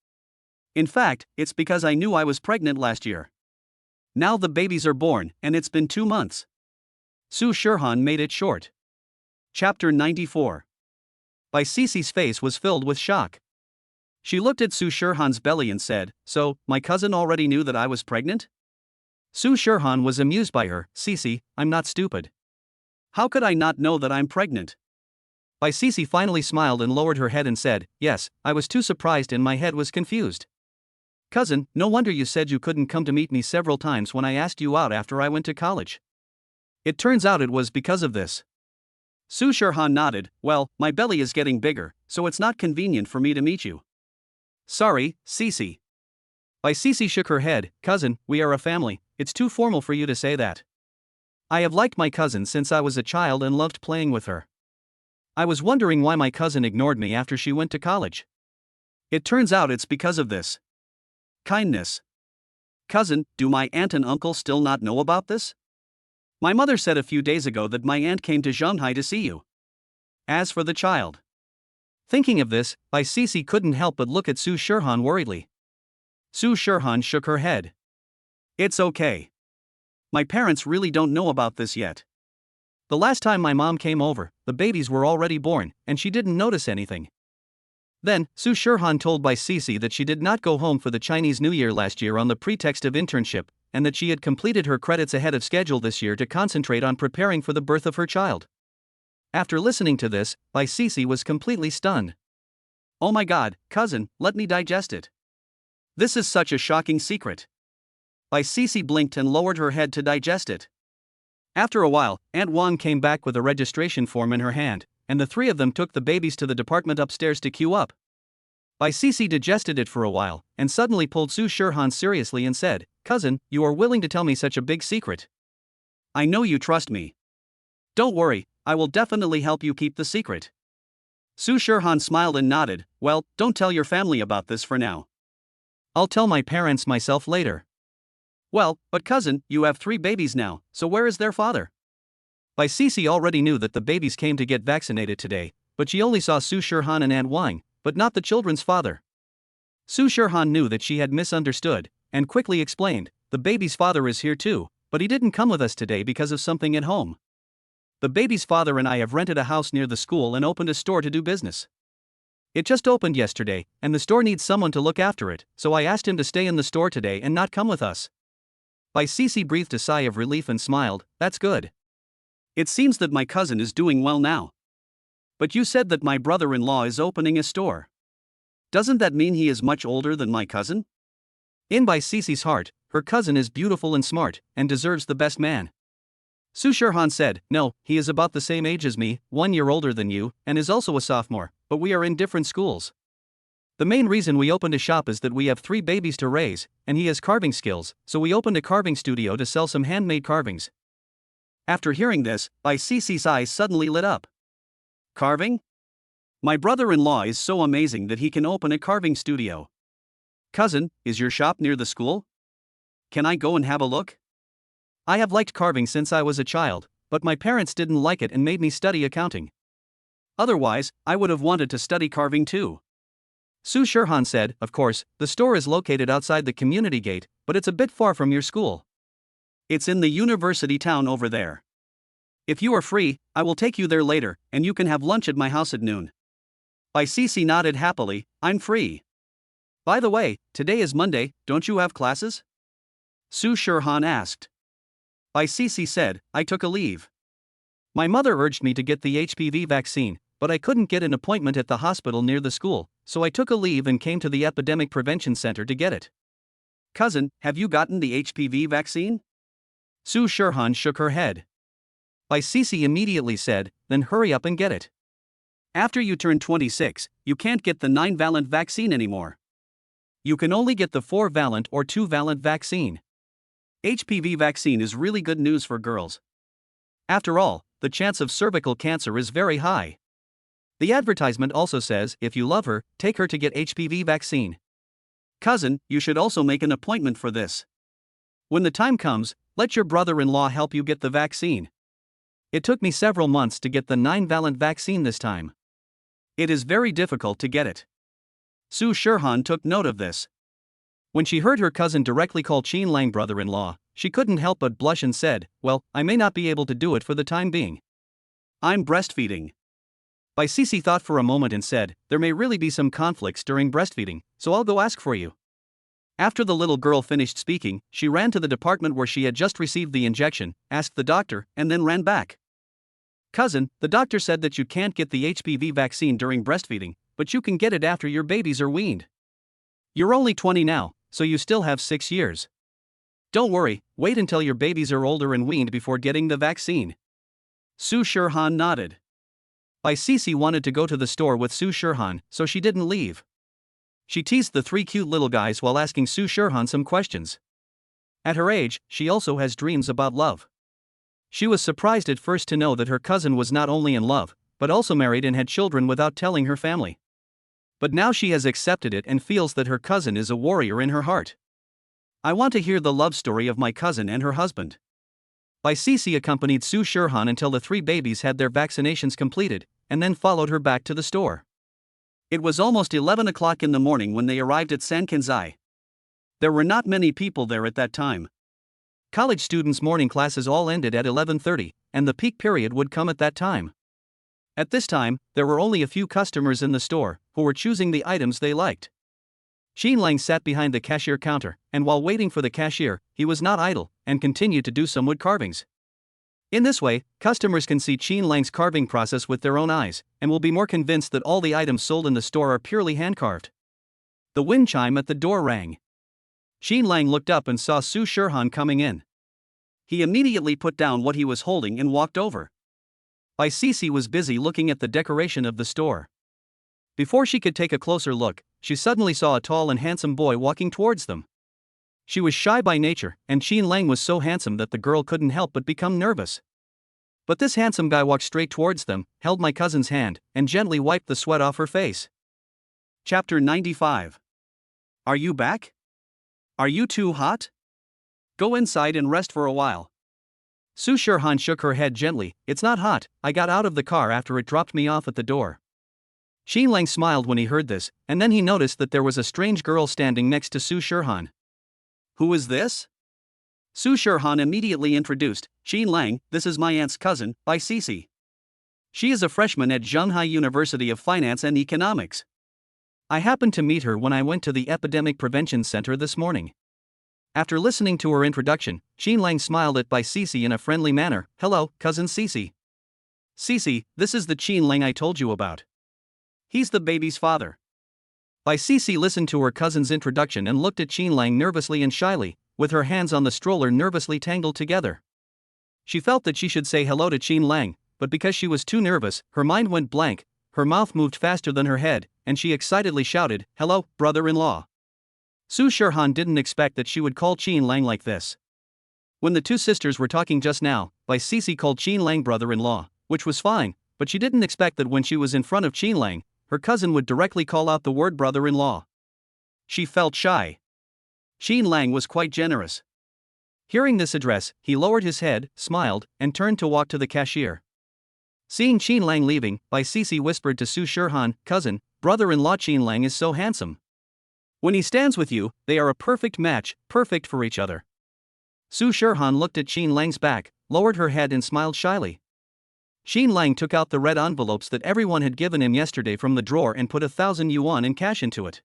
In fact, it's because I knew I was pregnant last year. Now the babies are born, and it's been 2 months. Su Shirhan made it short. Chapter 94. Bai Sisi's face was filled with shock. She looked at Su Shirhan's belly and said, "So, my cousin already knew that I was pregnant?" Su Shirhan was amused by her. "Sisi, I'm not stupid. How could I not know that I'm pregnant?" Bai Sisi finally smiled and lowered her head and said, "Yes, I was too surprised and my head was confused. Cousin, no wonder you said you couldn't come to meet me several times when I asked you out after I went to college. It turns out it was because of this." Su Shirhan nodded, "Well, my belly is getting bigger, so it's not convenient for me to meet you." "Sorry, Sisi." Bai Sisi shook her head. "Cousin, we are a family, it's too formal for you to say that. I have liked my cousin since I was a child and loved playing with her. I was wondering why my cousin ignored me after she went to college. It turns out it's because of this. Kindness. Cousin, do my aunt and uncle still not know about this? My mother said a few days ago that my aunt came to Shanghai to see you. As for the child." Thinking of this, Bai Sisi couldn't help but look at Su Shirhan worriedly. Su Shirhan shook her head. "It's okay. My parents really don't know about this yet. The last time my mom came over, the babies were already born, and she didn't notice anything." Then, Su Shirhan told Bai Sisi that she did not go home for the Chinese New Year last year on the pretext of internship, and that she had completed her credits ahead of schedule this year to concentrate on preparing for the birth of her child. After listening to this, Bai Sisi was completely stunned. "Oh my God, cousin, let me digest it. This is such a shocking secret." Bai Sisi blinked and lowered her head to digest it. After a while, Aunt Wang came back with a registration form in her hand, and the 3 of them took the babies to the department upstairs to queue up. Bai Sisi digested it for a while, and suddenly pulled Su Shirhan seriously and said, "Cousin, you are willing to tell me such a big secret. I know you trust me. Don't worry, I will definitely help you keep the secret." Su Shirhan smiled and nodded. "Well, don't tell your family about this for now. I'll tell my parents myself later." "Well, but cousin, you have 3 babies now, so where is their father?" Bai Sisi already knew that the babies came to get vaccinated today, but she only saw Su Shirhan and Aunt Wang, but not the children's father. Su Shirhan knew that she had misunderstood, and quickly explained, "The baby's father is here too, but he didn't come with us today because of something at home. The baby's father and I have rented a house near the school and opened a store to do business. It just opened yesterday, and the store needs someone to look after it, so I asked him to stay in the store today and not come with us." Cece breathed a sigh of relief and smiled. "That's good. It seems that my cousin is doing well now. But you said that my brother-in-law is opening a store. Doesn't that mean he is much older than my cousin?" In by Cece's heart, her cousin is beautiful and smart, and deserves the best man. Su Shirhan said, "No, he is about the same age as me, 1 year older than you, and is also a sophomore, but we are in different schools. The main reason we opened a shop is that we have 3 babies to raise, and he has carving skills, so we opened a carving studio to sell some handmade carvings." After hearing this, Cece's eyes suddenly lit up. Carving? My brother-in-law is so amazing that he can open a carving studio. Cousin, is your shop near the school? Can I go and have a look? I have liked carving since I was a child, but my parents didn't like it and made me study accounting. Otherwise, I would have wanted to study carving too. Su Shirhan said, "Of course, the store is located outside the community gate, but it's a bit far from your school. It's in the university town over there. If you are free, I will take you there later, and you can have lunch at my house at noon." Cece nodded happily. "I'm free. By the way, today is Monday, don't you have classes?" Su Shirhan asked. Cece said, "I took a leave. My mother urged me to get the HPV vaccine, but I couldn't get an appointment at the hospital near the school, so I took a leave and came to the Epidemic Prevention Center to get it." Cousin, have you gotten the HPV vaccine? Su Shirhan shook her head. Cece immediately said, "Then hurry up and get it. After you turn 26, you can't get the 9-valent vaccine anymore. You can only get the 4-valent or 2-valent vaccine. HPV vaccine is really good news for girls. After all, the chance of cervical cancer is very high." The advertisement also says, "If you love her, take her to get HPV vaccine." Cousin, you should also make an appointment for this. When the time comes, let your brother-in-law help you get the vaccine. It took me several months to get the 9-valent vaccine this time. It is very difficult to get it. Su Shirhan took note of this. When she heard her cousin directly call Qin Lang brother-in-law, she couldn't help but blush and said, "Well, I may not be able to do it for the time being. I'm breastfeeding." Cece thought for a moment and said, "There may really be some conflicts during breastfeeding, so I'll go ask for you." After the little girl finished speaking, she ran to the department where she had just received the injection, asked the doctor, and then ran back. "Cousin, the doctor said that you can't get the HPV vaccine during breastfeeding, but you can get it after your babies are weaned. You're only 20 now, so you still have 6 years. Don't worry, wait until your babies are older and weaned before getting the vaccine." Su Shirhan nodded. Cece wanted to go to the store with Su Shirhan, so she didn't leave. She teased the 3 cute little guys while asking Su Shirhan some questions. At her age, she also has dreams about love. She was surprised at first to know that her cousin was not only in love, but also married and had children without telling her family. But now she has accepted it and feels that her cousin is a warrior in her heart. "I want to hear the love story of my cousin and her husband." Cece accompanied Su Shirhan until the 3 babies had their vaccinations completed, and then followed her back to the store. It was almost 11 o'clock in the morning when they arrived at Sankanzai. There were not many people there at that time. College students' morning classes all ended at 11:30, and the peak period would come at that time. At this time, there were only a few customers in the store, who were choosing the items they liked. Qin Lang sat behind the cashier counter, and while waiting for the cashier, he was not idle, and continued to do some wood carvings. In this way, customers can see Qin Lang's carving process with their own eyes, and will be more convinced that all the items sold in the store are purely hand-carved. The wind chime at the door rang. Qin Lang looked up and saw Su Shirhan coming in. He immediately put down what he was holding and walked over. Cece was busy looking at the decoration of the store. Before she could take a closer look, she suddenly saw a tall and handsome boy walking towards them. She was shy by nature, and Qin Lang was so handsome that the girl couldn't help but become nervous. But this handsome guy walked straight towards them, held my cousin's hand, and gently wiped the sweat off her face. Chapter 95. Are you back? Are you too hot? Go inside and rest for a while. Su Shirhan shook her head gently. "It's not hot, I got out of the car after it dropped me off at the door." Qin Lang smiled when he heard this, and then he noticed that there was a strange girl standing next to Su Shirhan. "Who is this?" Su Shirhan immediately introduced, Qin Lang, this is my aunt's cousin, by Cici. She is a freshman at Zhenghai University of Finance and Economics. I happened to meet her when I went to the Epidemic Prevention Center this morning. After listening to her introduction, Qin Lang smiled at Bai Cici in a friendly manner. Hello, cousin Cici. Cici, this is the Qin Lang I told you about. He's the baby's father. Bai Cici listened to her cousin's introduction and looked at Qin Lang nervously and shyly, with her hands on the stroller nervously tangled together. She felt that she should say hello to Qin Lang, but because she was too nervous, her mind went blank, her mouth moved faster than her head, and she excitedly shouted, Hello, brother-in-law. Su Shirhan didn't expect that she would call Qin Lang like this. When the two sisters were talking just now, Bai Cici called Qin Lang brother-in-law, which was fine, but she didn't expect that when she was in front of Qin Lang, her cousin would directly call out the word brother-in-law. She felt shy. Qin Lang was quite generous. Hearing this address, he lowered his head, smiled, and turned to walk to the cashier. Seeing Qin Lang leaving, Bai Cici whispered to Su Shirhan, Cousin, brother-in-law Qin Lang is so handsome. When he stands with you, they are a perfect match, perfect for each other. Su Shirhan looked at Qin Lang's back, lowered her head and smiled shyly. Qin Lang took out the red envelopes that everyone had given him yesterday from the drawer and put 1,000 yuan in cash into it.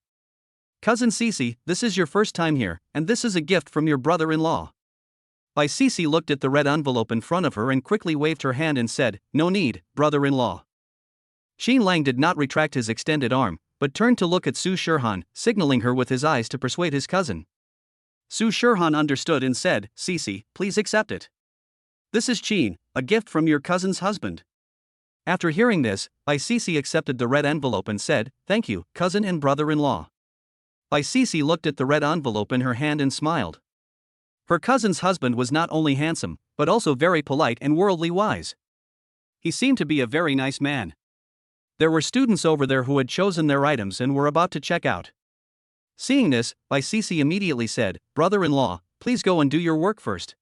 Cousin Cici, this is your first time here, and this is a gift from your brother-in-law. Bai Cici looked at the red envelope in front of her and quickly waved her hand and said, No need, brother-in-law. Qin Lang did not retract his extended arm, but turned to look at Su Shirhan, signaling her with his eyes to persuade his cousin. Su Shirhan understood and said, Cici, please accept it. This is Qin, a gift from your cousin's husband. After hearing this, Bai Cici accepted the red envelope and said, Thank you, cousin and brother-in-law. Bai Cici looked at the red envelope in her hand and smiled. Her cousin's husband was not only handsome, but also very polite and worldly wise. He seemed to be a very nice man. There were students over there who had chosen their items and were about to check out. Seeing this, Bai Cici immediately said, Brother-in-law, please go and do your work first.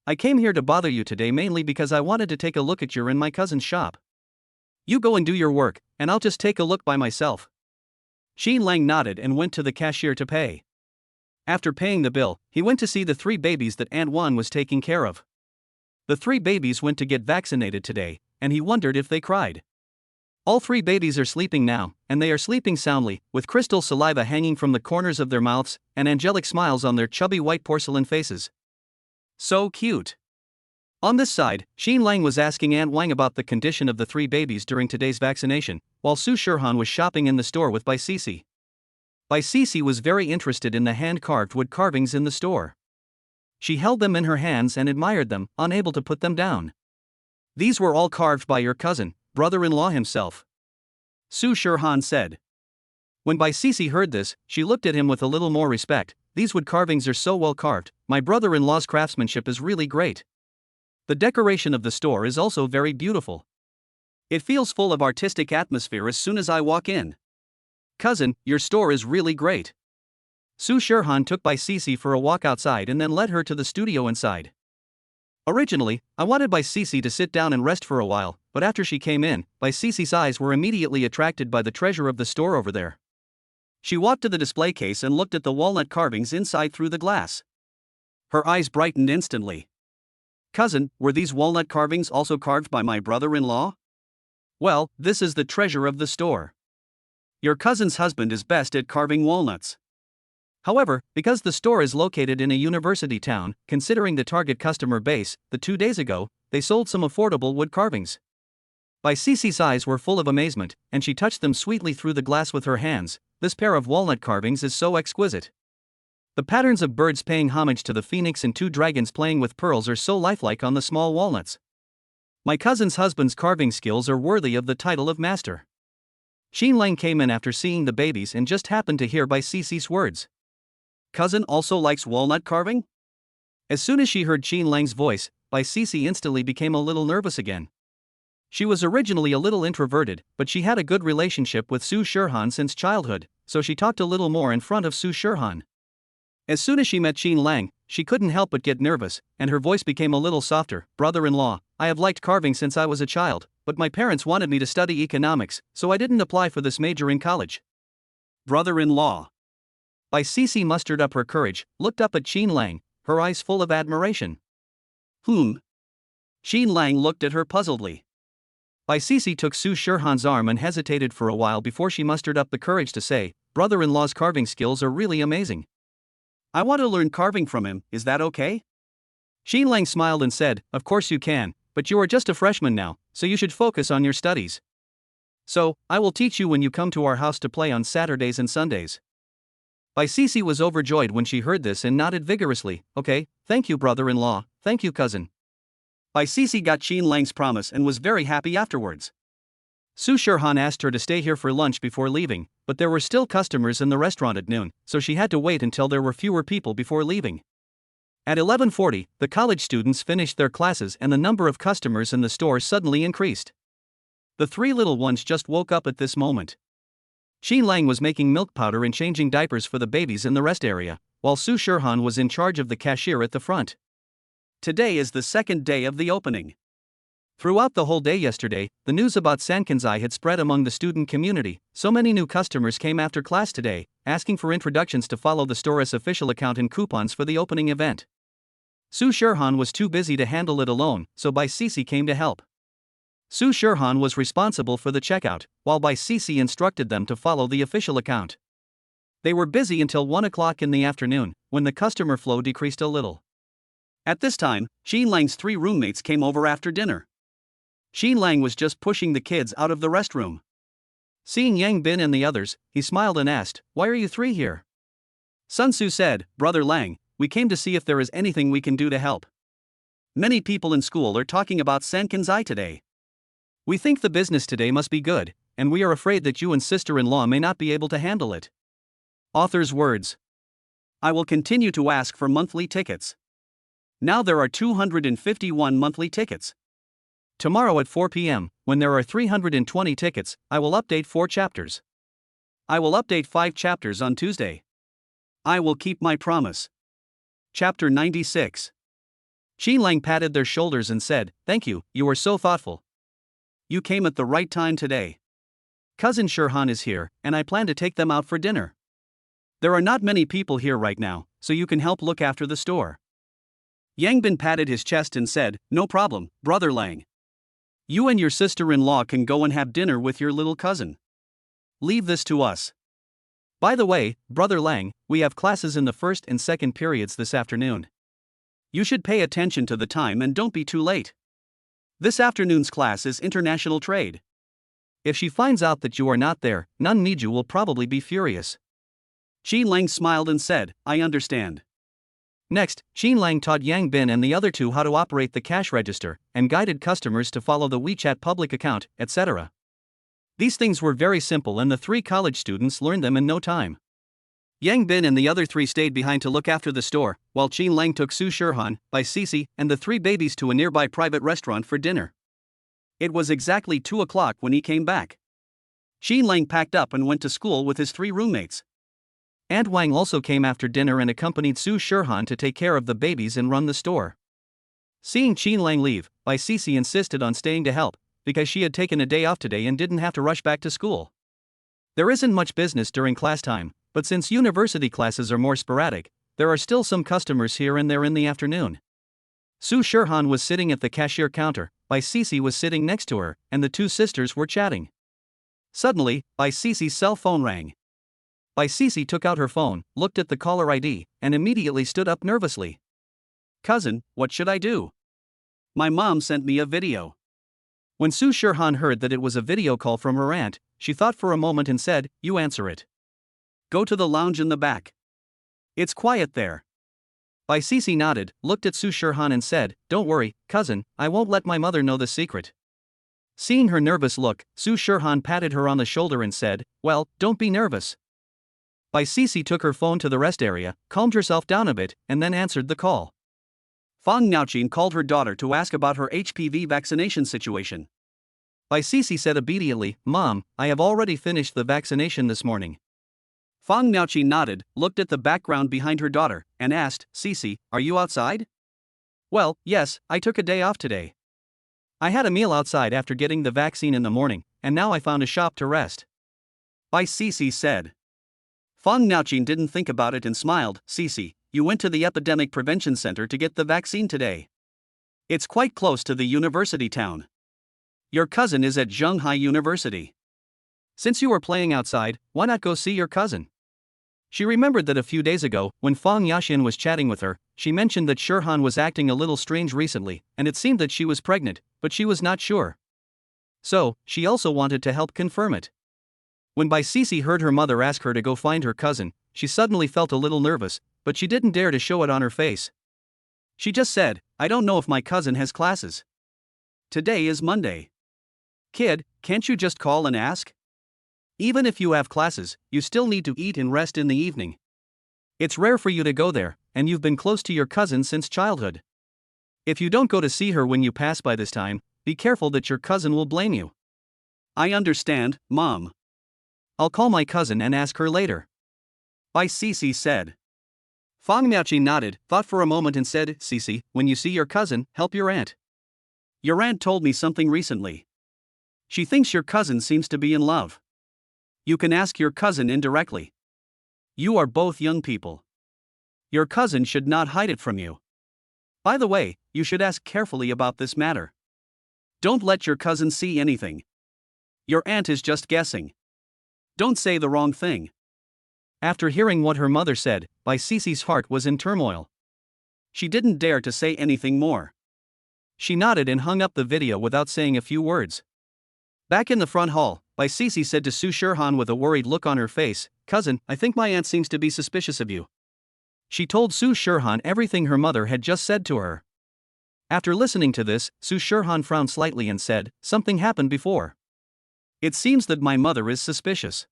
I came here to bother you today mainly because I wanted to take a look at your and my cousin's shop. You go and do your work, and I'll just take a look by myself. Qin Lang nodded and went to the cashier to pay. After paying the bill, he went to see the 3 babies that Aunt Wan was taking care of. The 3 babies went to get vaccinated today, and he wondered if they cried. All 3 babies are sleeping now, and they are sleeping soundly, with crystal saliva hanging from the corners of their mouths, and angelic smiles on their chubby white porcelain faces. So cute. On this side, Qin Lang was asking Aunt Wang about the condition of the 3 babies during today's vaccination, while Su Shirhan was shopping in the store with Bai Cici. Bai Cici was very interested in the hand-carved wood carvings in the store. She held them in her hands and admired them, unable to put them down. These were all carved by your cousin, brother-in-law himself. Su Shirhan said. When Bai Cici heard this, she looked at him with a little more respect. These wood carvings are so well carved, my brother-in-law's craftsmanship is really great. The decoration of the store is also very beautiful. It feels full of artistic atmosphere as soon as I walk in. Cousin, your store is really great. Su Shirhan took Bai Cici for a walk outside and then led her to the studio inside. Originally, I wanted Bai Cici to sit down and rest for a while, but after she came in, Bai Cici's eyes were immediately attracted by the treasure of the store over there. She walked to the display case and looked at the walnut carvings inside through the glass. Her eyes brightened instantly. Cousin, were these walnut carvings also carved by my brother-in-law? Well, this is the treasure of the store. Your cousin's husband is best at carving walnuts. However, because the store is located in a university town, considering the target customer base, 2 days ago, they sold some affordable wood carvings. Bai Cici's eyes were full of amazement, and she touched them sweetly through the glass with her hands. This pair of walnut carvings is so exquisite. The patterns of birds paying homage to the phoenix and 2 dragons playing with pearls are so lifelike on the small walnuts. My cousin's husband's carving skills are worthy of the title of master. Qin Lang came in after seeing the babies and just happened to hear Bai Cici's words. Cousin also likes walnut carving? As soon as she heard Qin Lang's voice, Bai Cici instantly became a little nervous again. She was originally a little introverted, but she had a good relationship with Su Shirhan since childhood, so she talked a little more in front of Su Shirhan. As soon as she met Qin Lang, she couldn't help but get nervous, and her voice became a little softer. Brother-in-law, I have liked carving since I was a child, but my parents wanted me to study economics, so I didn't apply for this major in college. Brother-in-law. Bai Cici mustered up her courage, looked up at Qin Lang, her eyes full of admiration. Qin Lang looked at her puzzledly. Bai Sisi took Su Shirhan's arm and hesitated for a while before she mustered up the courage to say, "Brother-in-law's carving skills are really amazing. I want to learn carving from him, is that okay?" Qin Lang smiled and said, "Of course you can, but you are just a freshman now, so you should focus on your studies. So, I will teach you when you come to our house to play on Saturdays and Sundays." Bai Sisi was overjoyed when she heard this and nodded vigorously. "Okay, thank you brother-in-law, thank you cousin." Bai Sisi got Qin Lang's promise and was very happy afterwards. Su Shirhan asked her to stay here for lunch before leaving, but there were still customers in the restaurant at noon, so she had to wait until there were fewer people before leaving. At 11:40, the college students finished their classes and the number of customers in the store suddenly increased. The three little ones just woke up at this moment. Qin Lang was making milk powder and changing diapers for the babies in the rest area, while Su Shirhan was in charge of the cashier at the front. Today is the second day of the opening. Throughout the whole day yesterday, the news about Sankanzai had spread among the student community. So many new customers came after class today, asking for introductions to follow the store's official account and coupons for the opening event. Su Shirhan was too busy to handle it alone, so Bai Sisi came to help. Su Shirhan was responsible for the checkout, while Bai Sisi instructed them to follow the official account. They were busy until 1 o'clock in the afternoon, when the customer flow decreased a little. At this time, Qin Lang's three roommates came over after dinner. Qin Lang was just pushing the kids out of the restroom. Seeing Yang Bin and the others, he smiled and asked, "Why are you three here?" Sun Tzu said, "Brother Lang, we came to see if there is anything we can do to help. Many people in school are talking about Sankanzai today. We think the business today must be good, and we are afraid that you and sister-in-law may not be able to handle it." Author's words. I will continue to ask for monthly tickets. Now there are 251 monthly tickets. Tomorrow at 4 p.m., when there are 320 tickets, I will update 4 chapters. I will update 5 chapters on Tuesday. I will keep my promise. Chapter 96. Qin Lang patted their shoulders and said, "Thank you, you are so thoughtful. You came at the right time today. Cousin Shirhan is here, and I plan to take them out for dinner. There are not many people here right now, so you can help look after the store." Yang Bin patted his chest and said, "No problem, Brother Lang. You and your sister-in-law can go and have dinner with your little cousin. Leave this to us." By the way, Brother Lang, we have classes in the first and second periods this afternoon. You should pay attention to the time and don't be too late. This afternoon's class is international trade. If she finds out that you are not there, Nun Niju will probably be furious. Qin Lang smiled and said, "I understand." Next, Qin Lang taught Yang Bin and the other two how to operate the cash register, and guided customers to follow the WeChat public account, etc. These things were very simple and the 3 college students learned them in no time. Yang Bin and the other 3 stayed behind to look after the store, while Qin Lang took Su Shirhan, Bai Sisi, and the 3 babies to a nearby private restaurant for dinner. It was exactly 2 o'clock when he came back. Qin Lang packed up and went to school with his 3 roommates. Aunt Wang also came after dinner and accompanied Su Shirhan to take care of the babies and run the store. Seeing Qin Lang leave, Bai Sisi insisted on staying to help, because she had taken a day off today and didn't have to rush back to school. There isn't much business during class time, but since university classes are more sporadic, there are still some customers here and there in the afternoon. Su Shirhan was sitting at the cashier counter, Bai Sisi was sitting next to her, and the 2 sisters were chatting. Suddenly, Bai Sisi's cell phone rang. Bai Sisi took out her phone, looked at the caller ID, and immediately stood up nervously. "Cousin, what should I do? My mom sent me a video." When Su Shirhan heard that it was a video call from her aunt, she thought for a moment and said, "You answer it. Go to the lounge in the back. It's quiet there." Bai Sisi nodded, looked at Su Shirhan and said, "Don't worry, cousin, I won't let my mother know the secret." Seeing her nervous look, Su Shirhan patted her on the shoulder and said, "Well, don't be nervous." Bai Sisi took her phone to the rest area, calmed herself down a bit, and then answered the call. Fang Niaoqin called her daughter to ask about her HPV vaccination situation. Bai Sisi said obediently, "Mom, I have already finished the vaccination this morning." Fang Niaoqin nodded, looked at the background behind her daughter, and asked, "Sisi, are you outside?" "Well, yes, I took a day off today. I had a meal outside after getting the vaccine in the morning, and now I found a shop to rest," Bai Sisi said. Fang Niaoqin didn't think about it and smiled. "Sisi, you went to the Epidemic Prevention Center to get the vaccine today. It's quite close to the university town. Your cousin is at Zhonghai University. Since you were playing outside, why not go see your cousin? She remembered that a few days ago, when Fang Yaxian was chatting with her, she mentioned that Shirhan was acting a little strange recently, and it seemed that she was pregnant, but she was not sure. So, she also wanted to help confirm it. When Bai Sisi heard her mother ask her to go find her cousin, she suddenly felt a little nervous, but she didn't dare to show it on her face. She just said, I don't know if my cousin has classes. Today is Monday. Kid, can't you just call and ask? Even if you have classes, you still need to eat and rest in the evening. It's rare for you to go there, and you've been close to your cousin since childhood. If you don't go to see her when you pass by this time, be careful that your cousin will blame you. I understand, Mom. I'll call my cousin and ask her later. Bai Sisi said. Fang Miaoqi nodded, thought for a moment and said, Sisi, when you see your cousin, help your aunt. Your aunt told me something recently. She thinks your cousin seems to be in love. You can ask your cousin indirectly. You are both young people. Your cousin should not hide it from you. By the way, you should ask carefully about this matter. Don't let your cousin see anything. Your aunt is just guessing. Don't say the wrong thing. After hearing what her mother said, Bai Sisi's heart was in turmoil. She didn't dare to say anything more. She nodded and hung up the video without saying a few words. Back in the front hall, Bai Sisi said to Su Shirhan with a worried look on her face, Cousin, I think my aunt seems to be suspicious of you. She told Su Shirhan everything her mother had just said to her. After listening to this, Su Shirhan frowned slightly and said, Something happened before. It seems that my mother is suspicious.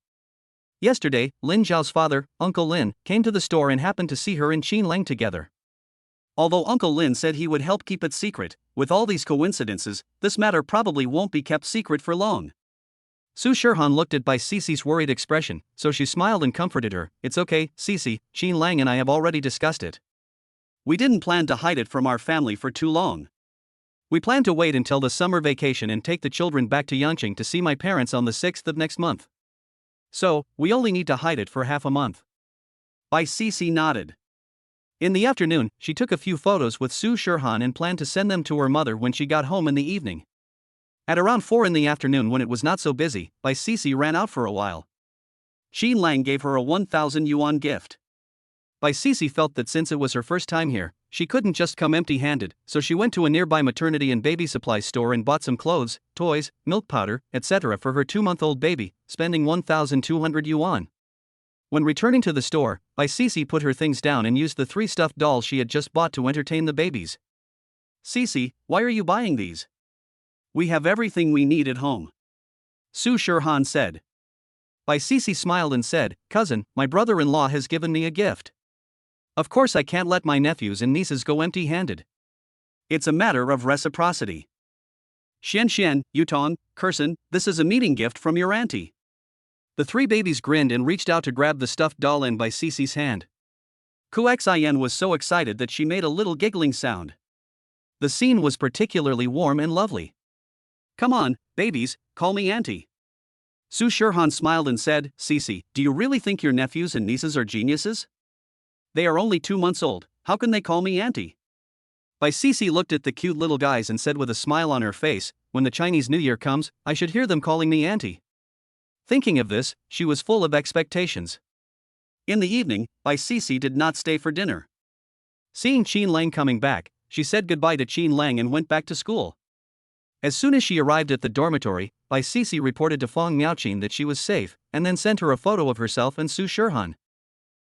Yesterday, Lin Zhao's father, Uncle Lin, came to the store and happened to see her and Qin Lang together. Although Uncle Lin said he would help keep it secret, with all these coincidences, this matter probably won't be kept secret for long. Su Shirhan looked at Bai Sisi's worried expression, so she smiled and comforted her. It's okay, Sisi, Qin Lang and I have already discussed it. We didn't plan to hide it from our family for too long. We plan to wait until the summer vacation and take the children back to Yangqing to see my parents on the 6th of next month. So, we only need to hide it for half a month. Bai Sisi nodded. In the afternoon, she took a few photos with Su Shirhan and planned to send them to her mother when she got home in the evening. At around 4 in the afternoon, when it was not so busy, Bai Sisi ran out for a while. Qin Lang gave her a 1,000 yuan gift. Bai Sisi felt that since it was her first time here, she couldn't just come empty-handed, so she went to a nearby maternity and baby supply store and bought some clothes, toys, milk powder, etc. for her 2-month-old baby, spending 1,200 yuan. When returning to the store, Bai Sisi put her things down and used the 3 stuffed dolls she had just bought to entertain the babies. Sisi, why are you buying these? We have everything we need at home. Su Shirhan said. Bai Sisi smiled and said, Cousin, my brother-in-law has given me a gift. Of course I can't let my nephews and nieces go empty-handed. It's a matter of reciprocity. Xian, Yutong, Kurson, this is a meeting gift from your auntie. The 3 babies grinned and reached out to grab the stuffed doll in Bai Sisi's hand. Kuxian was so excited that she made a little giggling sound. The scene was particularly warm and lovely. Come on, babies, call me auntie. Su Shirhan smiled and said, Sisi, do you really think your nephews and nieces are geniuses? They are only 2 months old, how can they call me auntie? Bai Sisi looked at the cute little guys and said with a smile on her face, when the Chinese New Year comes, I should hear them calling me auntie. Thinking of this, she was full of expectations. In the evening, Bai Sisi did not stay for dinner. Seeing Qin Lang coming back, she said goodbye to Qin Lang and went back to school. As soon as she arrived at the dormitory, Bai Sisi reported to Fang Miaoqin that she was safe, and then sent her a photo of herself and Su Shirhan.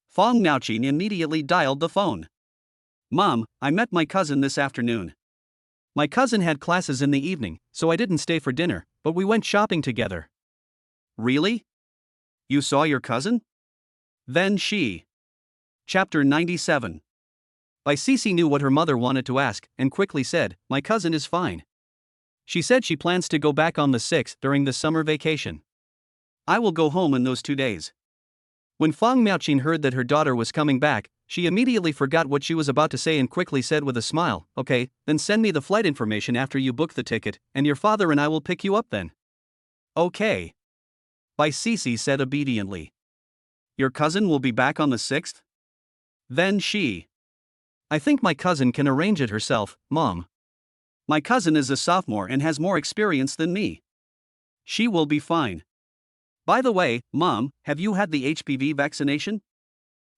Fang Miaoqin immediately dialed the phone. Mom, I met my cousin this afternoon. My cousin had classes in the evening, so I didn't stay for dinner, but we went shopping together. Really? You saw your cousin? Then she. Chapter 97. Bai Sisi knew what her mother wanted to ask, and quickly said, My cousin is fine. She said she plans to go back on the 6th during the summer vacation. I will go home in those 2 days. When Fang Miaoqin heard that her daughter was coming back, she immediately forgot what she was about to say and quickly said with a smile, Okay, then send me the flight information after you book the ticket, and your father and I will pick you up then. Okay. Bai Sisi said obediently. Your cousin will be back on the 6th? Then she. I think my cousin can arrange it herself, Mom. My cousin is a sophomore and has more experience than me. She will be fine. By the way, Mom, have you had the HPV vaccination?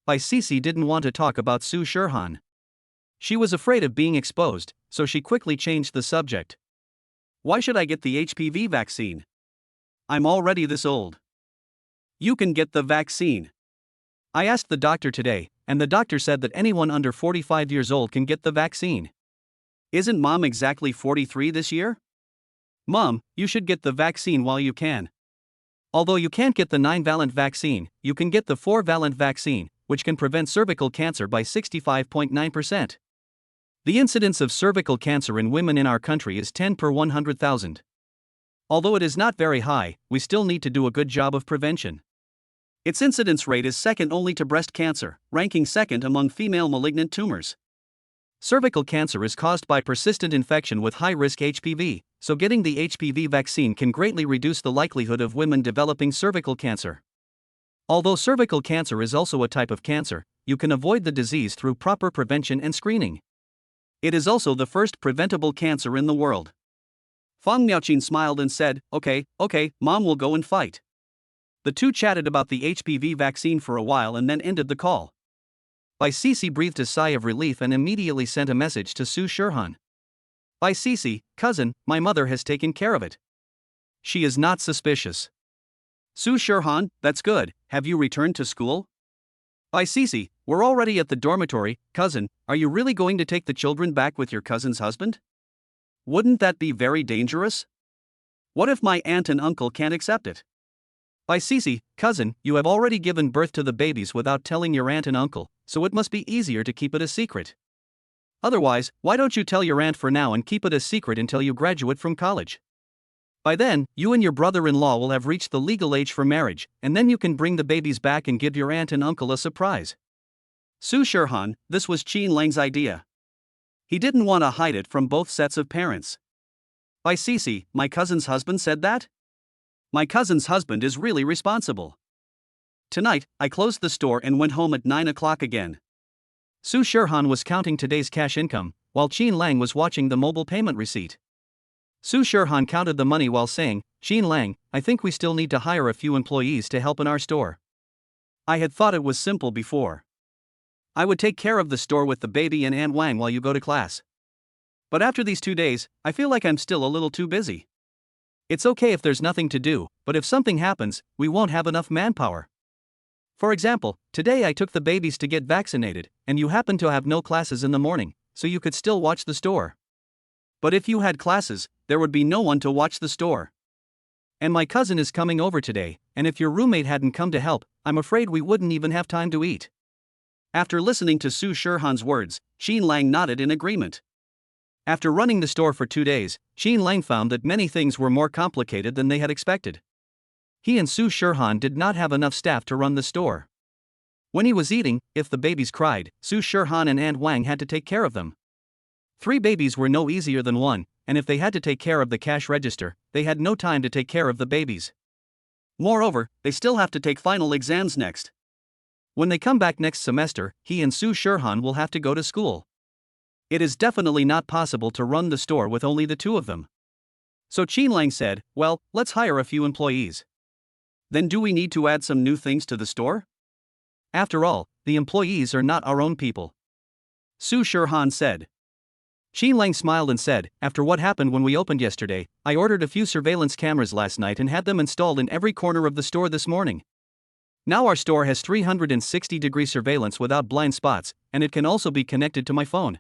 Bai Sisi didn't want to talk about Su Shirhan. She was afraid of being exposed, so she quickly changed the subject. Why should I get the HPV vaccine? I'm already this old. You can get the vaccine. I asked the doctor today, and the doctor said that anyone under 45 years old can get the vaccine. Isn't Mom exactly 43 this year? Mom, you should get the vaccine while you can. Although you can't get the 9-valent vaccine, you can get the 4-valent vaccine, which can prevent cervical cancer by 65.9%. The incidence of cervical cancer in women in our country is 10 per 100,000. Although it is not very high, we still need to do a good job of prevention. Its incidence rate is second only to breast cancer, ranking second among female malignant tumors. Cervical cancer is caused by persistent infection with high-risk HPV, so getting the HPV vaccine can greatly reduce the likelihood of women developing cervical cancer. Although cervical cancer is also a type of cancer, you can avoid the disease through proper prevention and screening. It is also the first preventable cancer in the world. Fang Miaoqin smiled and said, Okay, Mom will go and fight. The two chatted about the HPV vaccine for a while and then ended the call. Bai Sisi breathed a sigh of relief and immediately sent a message to Su Shirhan. Bai Sisi, cousin, my mother has taken care of it. She is not suspicious. Su Shirhan, that's good. Have you returned to school? Bai Sisi, we're already at the dormitory. Cousin, are you really going to take the children back with your cousin's husband? Wouldn't that be very dangerous? What if my aunt and uncle can't accept it? Bai Sisi, cousin, you have already given birth to the babies without telling your aunt and uncle, so it must be easier to keep it a secret. Otherwise, why don't you tell your aunt for now and keep it a secret until you graduate from college? By then, you and your brother-in-law will have reached the legal age for marriage, and then you can bring the babies back and give your aunt and uncle a surprise. Su Shirhan, this was Qin Lang's idea. He didn't want to hide it from both sets of parents. Bai Sisi, my cousin's husband said that? My cousin's husband is really responsible. Tonight, I closed the store and went home at 9 o'clock again. Su Shirhan was counting today's cash income, while Qin Lang was watching the mobile payment receipt. Su Shirhan counted the money while saying, Qin Lang, I think we still need to hire a few employees to help in our store. I had thought it was simple before. I would take care of the store with the baby and Aunt Wang while you go to class. But after these 2 days, I feel like I'm still a little too busy. It's okay if there's nothing to do, but if something happens, we won't have enough manpower. For example, today I took the babies to get vaccinated, and you happen to have no classes in the morning, so you could still watch the store. But if you had classes, there would be no one to watch the store. And my cousin is coming over today, and if your roommate hadn't come to help, I'm afraid we wouldn't even have time to eat. After listening to Su Shirhan's words, Qin Lang nodded in agreement. After running the store for 2 days, Qin Lang found that many things were more complicated than they had expected. He and Su Shirhan did not have enough staff to run the store. When he was eating, if the babies cried, Su Shirhan and Aunt Wang had to take care of them. 3 babies were no easier than 1, and if they had to take care of the cash register, they had no time to take care of the babies. Moreover, they still have to take final exams next. When they come back next semester, he and Su Shirhan will have to go to school. It is definitely not possible to run the store with only the 2 of them. So Qin Lang said, well, let's hire a few employees. Then do we need to add some new things to the store? After all, the employees are not our own people. Su Shirhan said. Qin Lang smiled and said, after what happened when we opened yesterday, I ordered a few surveillance cameras last night and had them installed in every corner of the store this morning. Now our store has 360-degree surveillance without blind spots, and it can also be connected to my phone.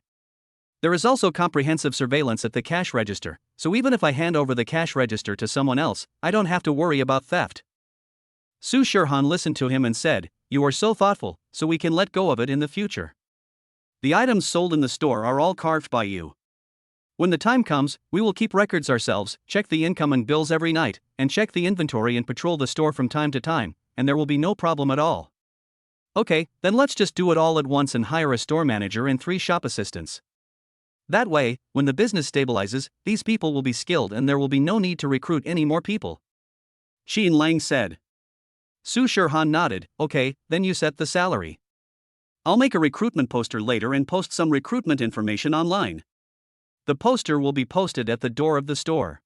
There is also comprehensive surveillance at the cash register, so even if I hand over the cash register to someone else, I don't have to worry about theft. Su Shirhan listened to him and said, you are so thoughtful, so we can let go of it in the future. The items sold in the store are all carved by you. When the time comes, we will keep records ourselves, check the income and bills every night, and check the inventory and patrol the store from time to time, and there will be no problem at all. Okay, then let's just do it all at once and hire a store manager and 3 shop assistants. That way, when the business stabilizes, these people will be skilled and there will be no need to recruit any more people. Qin Lang said. Su Shirhan nodded, okay, then you set the salary. I'll make a recruitment poster later and post some recruitment information online. The poster will be posted at the door of the store.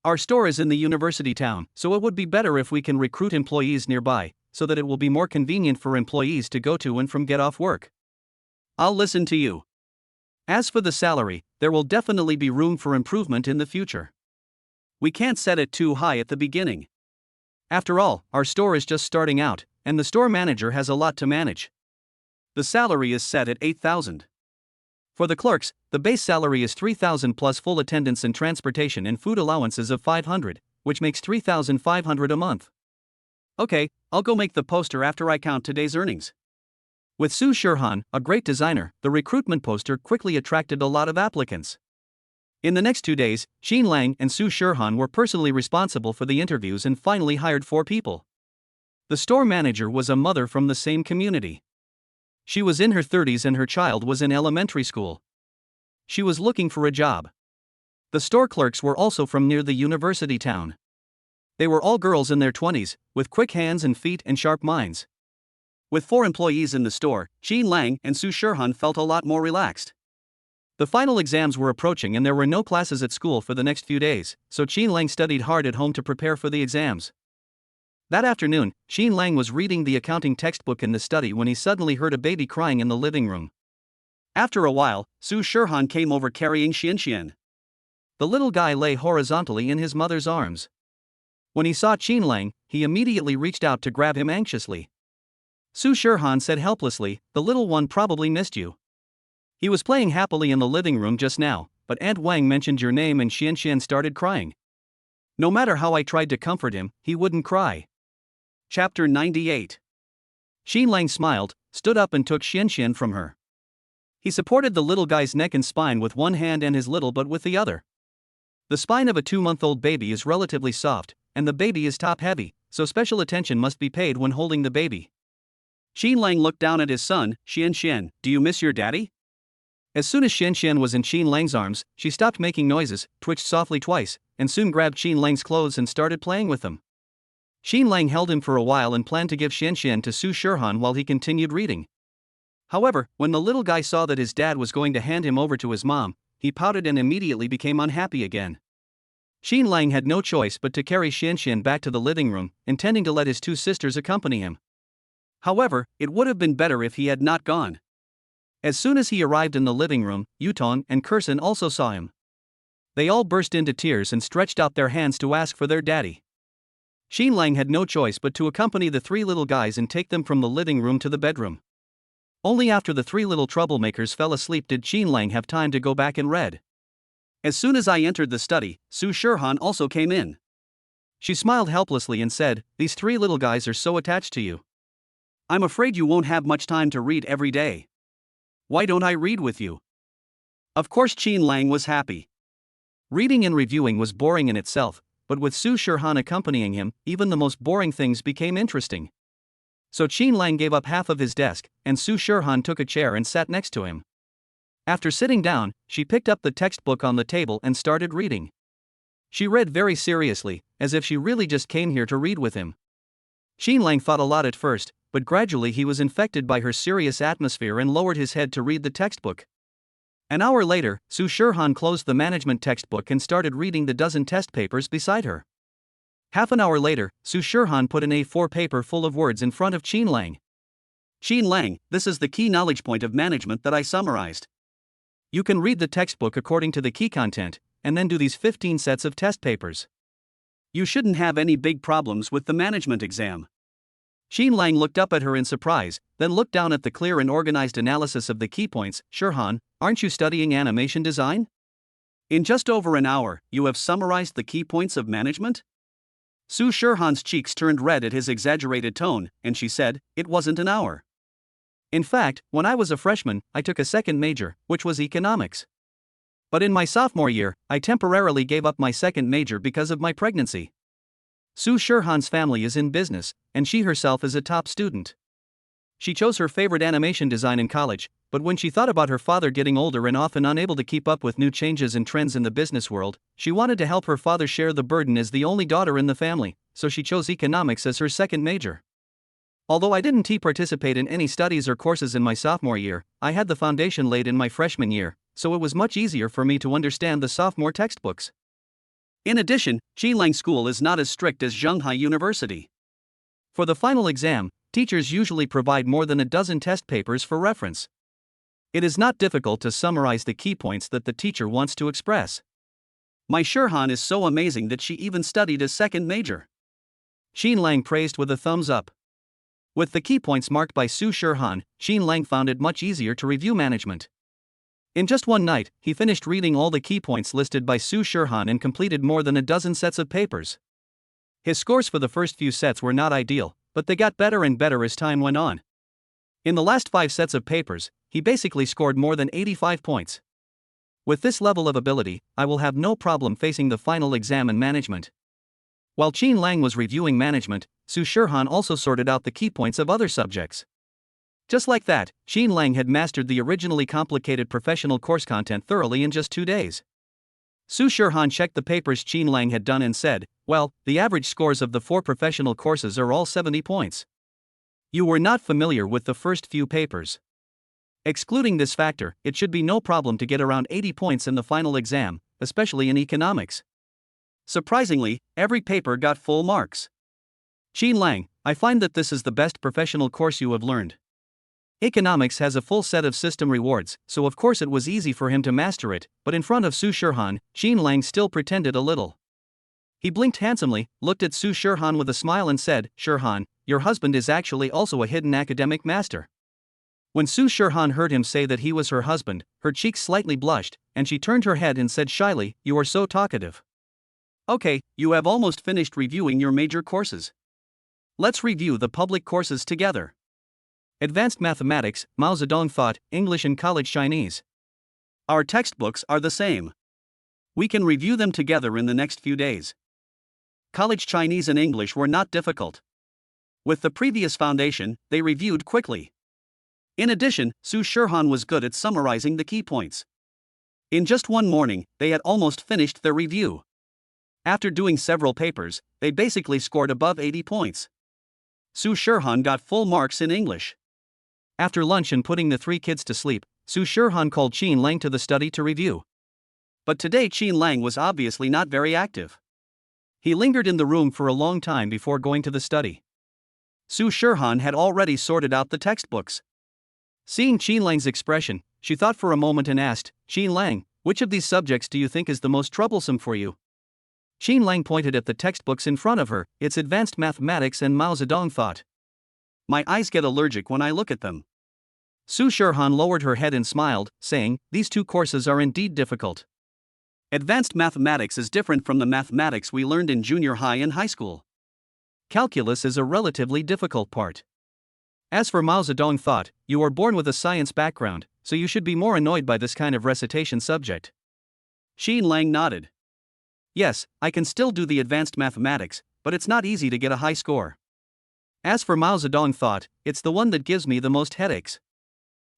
Our store is in the university town, so it would be better if we can recruit employees nearby, so that it will be more convenient for employees to go to and from get off work. I'll listen to you. As for the salary, there will definitely be room for improvement in the future. We can't set it too high at the beginning. After all, our store is just starting out, and the store manager has a lot to manage. The salary is set at $8,000. For the clerks, the base salary is $3,000 plus full attendance and transportation and food allowances of $500, which makes $3,500 a month. Okay, I'll go make the poster after I count today's earnings. With Su Shirhan, a great designer, the recruitment poster quickly attracted a lot of applicants. In the next 2 days, Xin Lang and Su Shirhan were personally responsible for the interviews and finally hired 4 people. The store manager was a mother from the same community. She was in her 30s and her child was in elementary school. She was looking for a job. The store clerks were also from near the university town. They were all girls in their 20s, with quick hands and feet and sharp minds. With 4 employees in the store, Xin Lang and Su Shirhan felt a lot more relaxed. The final exams were approaching and there were no classes at school for the next few days, so Xin Lang studied hard at home to prepare for the exams. That afternoon, Xin Lang was reading the accounting textbook in the study when he suddenly heard a baby crying in the living room. After a while, Su Shirhan came over carrying Xianxian. The little guy lay horizontally in his mother's arms. When he saw Xin Lang, he immediately reached out to grab him anxiously. Su Shirhan said helplessly, "The little one probably missed you. He was playing happily in the living room just now, but Aunt Wang mentioned your name and Xianxian started crying. No matter how I tried to comfort him, he wouldn't cry." Chapter 98. Xin Lang smiled, stood up and took Xianxian from her. He supported the little guy's neck and spine with one hand and his little butt with the other. The spine of a 2-month-old baby is relatively soft, and the baby is top-heavy, so special attention must be paid when holding the baby. Xin Lang looked down at his son, Xianxian. "Do you miss your daddy?" As soon as Xianxian was in Xin Lang's arms, she stopped making noises, twitched softly twice, and soon grabbed Xin Lang's clothes and started playing with them. Xin Lang held him for a while and planned to give Xianxian to Su Shirhan while he continued reading. However, when the little guy saw that his dad was going to hand him over to his mom, he pouted and immediately became unhappy again. Xin Lang had no choice but to carry Xianxian back to the living room, intending to let his 2 sisters accompany him. However, it would have been better if he had not gone. As soon as he arrived in the living room, Yutong and Kurson also saw him. They all burst into tears and stretched out their hands to ask for their daddy. Xin Lang had no choice but to accompany the 3 little guys and take them from the living room to the bedroom. Only after the 3 little troublemakers fell asleep did Xin Lang have time to go back and read. As soon as I entered the study, Su Shirhan also came in. She smiled helplessly and said, "These 3 little guys are so attached to you. I'm afraid you won't have much time to read every day. Why don't I read with you?" Of course Xin Lang was happy. Reading and reviewing was boring in itself, but with Su Shirhan accompanying him, even the most boring things became interesting. So Xin Lang gave up half of his desk, and Su Shirhan took a chair and sat next to him. After sitting down, she picked up the textbook on the table and started reading. She read very seriously, as if she really just came here to read with him. Xin Lang thought a lot at first, but gradually he was infected by her serious atmosphere and lowered his head to read the textbook. An hour later, Su Shirhan closed the management textbook and started reading the dozen test papers beside her. Half an hour later, Su Shirhan put an A4 paper full of words in front of Xin Lang. "Xin Lang, this is the key knowledge point of management that I summarized. You can read the textbook according to the key content, and then do these 15 sets of test papers. You shouldn't have any big problems with the management exam." Xin Lang looked up at her in surprise, then looked down at the clear and organized analysis of the key points. "Shirhan, aren't you studying animation design? In just over an hour, you have summarized the key points of management?" Su Shirhan's cheeks turned red at his exaggerated tone, and she said, "It wasn't an hour. In fact, when I was a freshman, I took a second major, which was economics. But in my sophomore year, I temporarily gave up my second major because of my pregnancy. Su Shirhan's family is in business, and she herself is a top student. She chose her favorite animation design in college, but when she thought about her father getting older and often unable to keep up with new changes and trends in the business world, she wanted to help her father share the burden as the only daughter in the family, so she chose economics as her second major. Although I didn't participate in any studies or courses in my sophomore year, I had the foundation laid in my freshman year, so it was much easier for me to understand the sophomore textbooks. In addition, Chilang School is not as strict as Zhonghai University. For the final exam, teachers usually provide more than a dozen test papers for reference. It is not difficult to summarize the key points that the teacher wants to express. My Shirhan is so amazing that she even studied a second major. Xin Lang praised with a thumbs up. With the key points marked by Su Shirhan, Xin Lang found it much easier to review management. In just one night, he finished reading all the key points listed by Su Shirhan and completed more than a dozen sets of papers. His scores for the first few sets were not ideal, but they got better and better as time went on. In the last 5 sets of papers, he basically scored more than 85 points. With this level of ability, I will have no problem facing the final exam in management. While Xin Lang was reviewing management, Su Shirhan also sorted out the key points of other subjects. Just like that, Xin Lang had mastered the originally complicated professional course content thoroughly in just 2 days. Su Shirhan checked the papers Xin Lang had done and said, "Well, the average scores of the 4 professional courses are all 70 points. You were not familiar with the first few papers. Excluding this factor, it should be no problem to get around 80 points in the final exam, especially in economics." Surprisingly, every paper got full marks. Xin Lang, I find that this is the best professional course you have learned. Economics has a full set of system rewards, so of course it was easy for him to master it, but in front of Su Shirhan, Xin Lang still pretended a little. He blinked handsomely, looked at Su Shirhan with a smile and said, "Shirhan, your husband is actually also a hidden academic master." When Su Shirhan heard him say that he was her husband, her cheeks slightly blushed, and she turned her head and said shyly, "You are so talkative." Okay, you have almost finished reviewing your major courses. Let's review the public courses together. Advanced Mathematics, Mao Zedong Thought, English and College Chinese. Our textbooks are the same. We can review them together in the next few days. College Chinese and English were not difficult. With the previous foundation, they reviewed quickly. In addition, Su Shirhan was good at summarizing the key points. In just one morning, they had almost finished their review. After doing several papers, they basically scored above 80 points. Su Shirhan got full marks in English. After lunch and putting the 3 kids to sleep, Su Shirhan called Xin Lang to the study to review. But today Xin Lang was obviously not very active. He lingered in the room for a long time before going to the study. Su Shirhan had already sorted out the textbooks. Seeing Xin Lang's expression, she thought for a moment and asked, "Xin Lang, which of these subjects do you think is the most troublesome for you?" Xin Lang pointed at the textbooks in front of her. "It's Advanced Mathematics and Mao Zedong Thought. My eyes get allergic when I look at them." Su Shirhan lowered her head and smiled, saying, "These 2 courses are indeed difficult. Advanced Mathematics is different from the mathematics we learned in junior high and high school. Calculus is a relatively difficult part. As for Mao Zedong Thought, you are born with a science background, so you should be more annoyed by this kind of recitation subject." Xin Lang nodded. "Yes, I can still do the Advanced Mathematics, but it's not easy to get a high score. As for Mao Zedong Thought, it's the one that gives me the most headaches.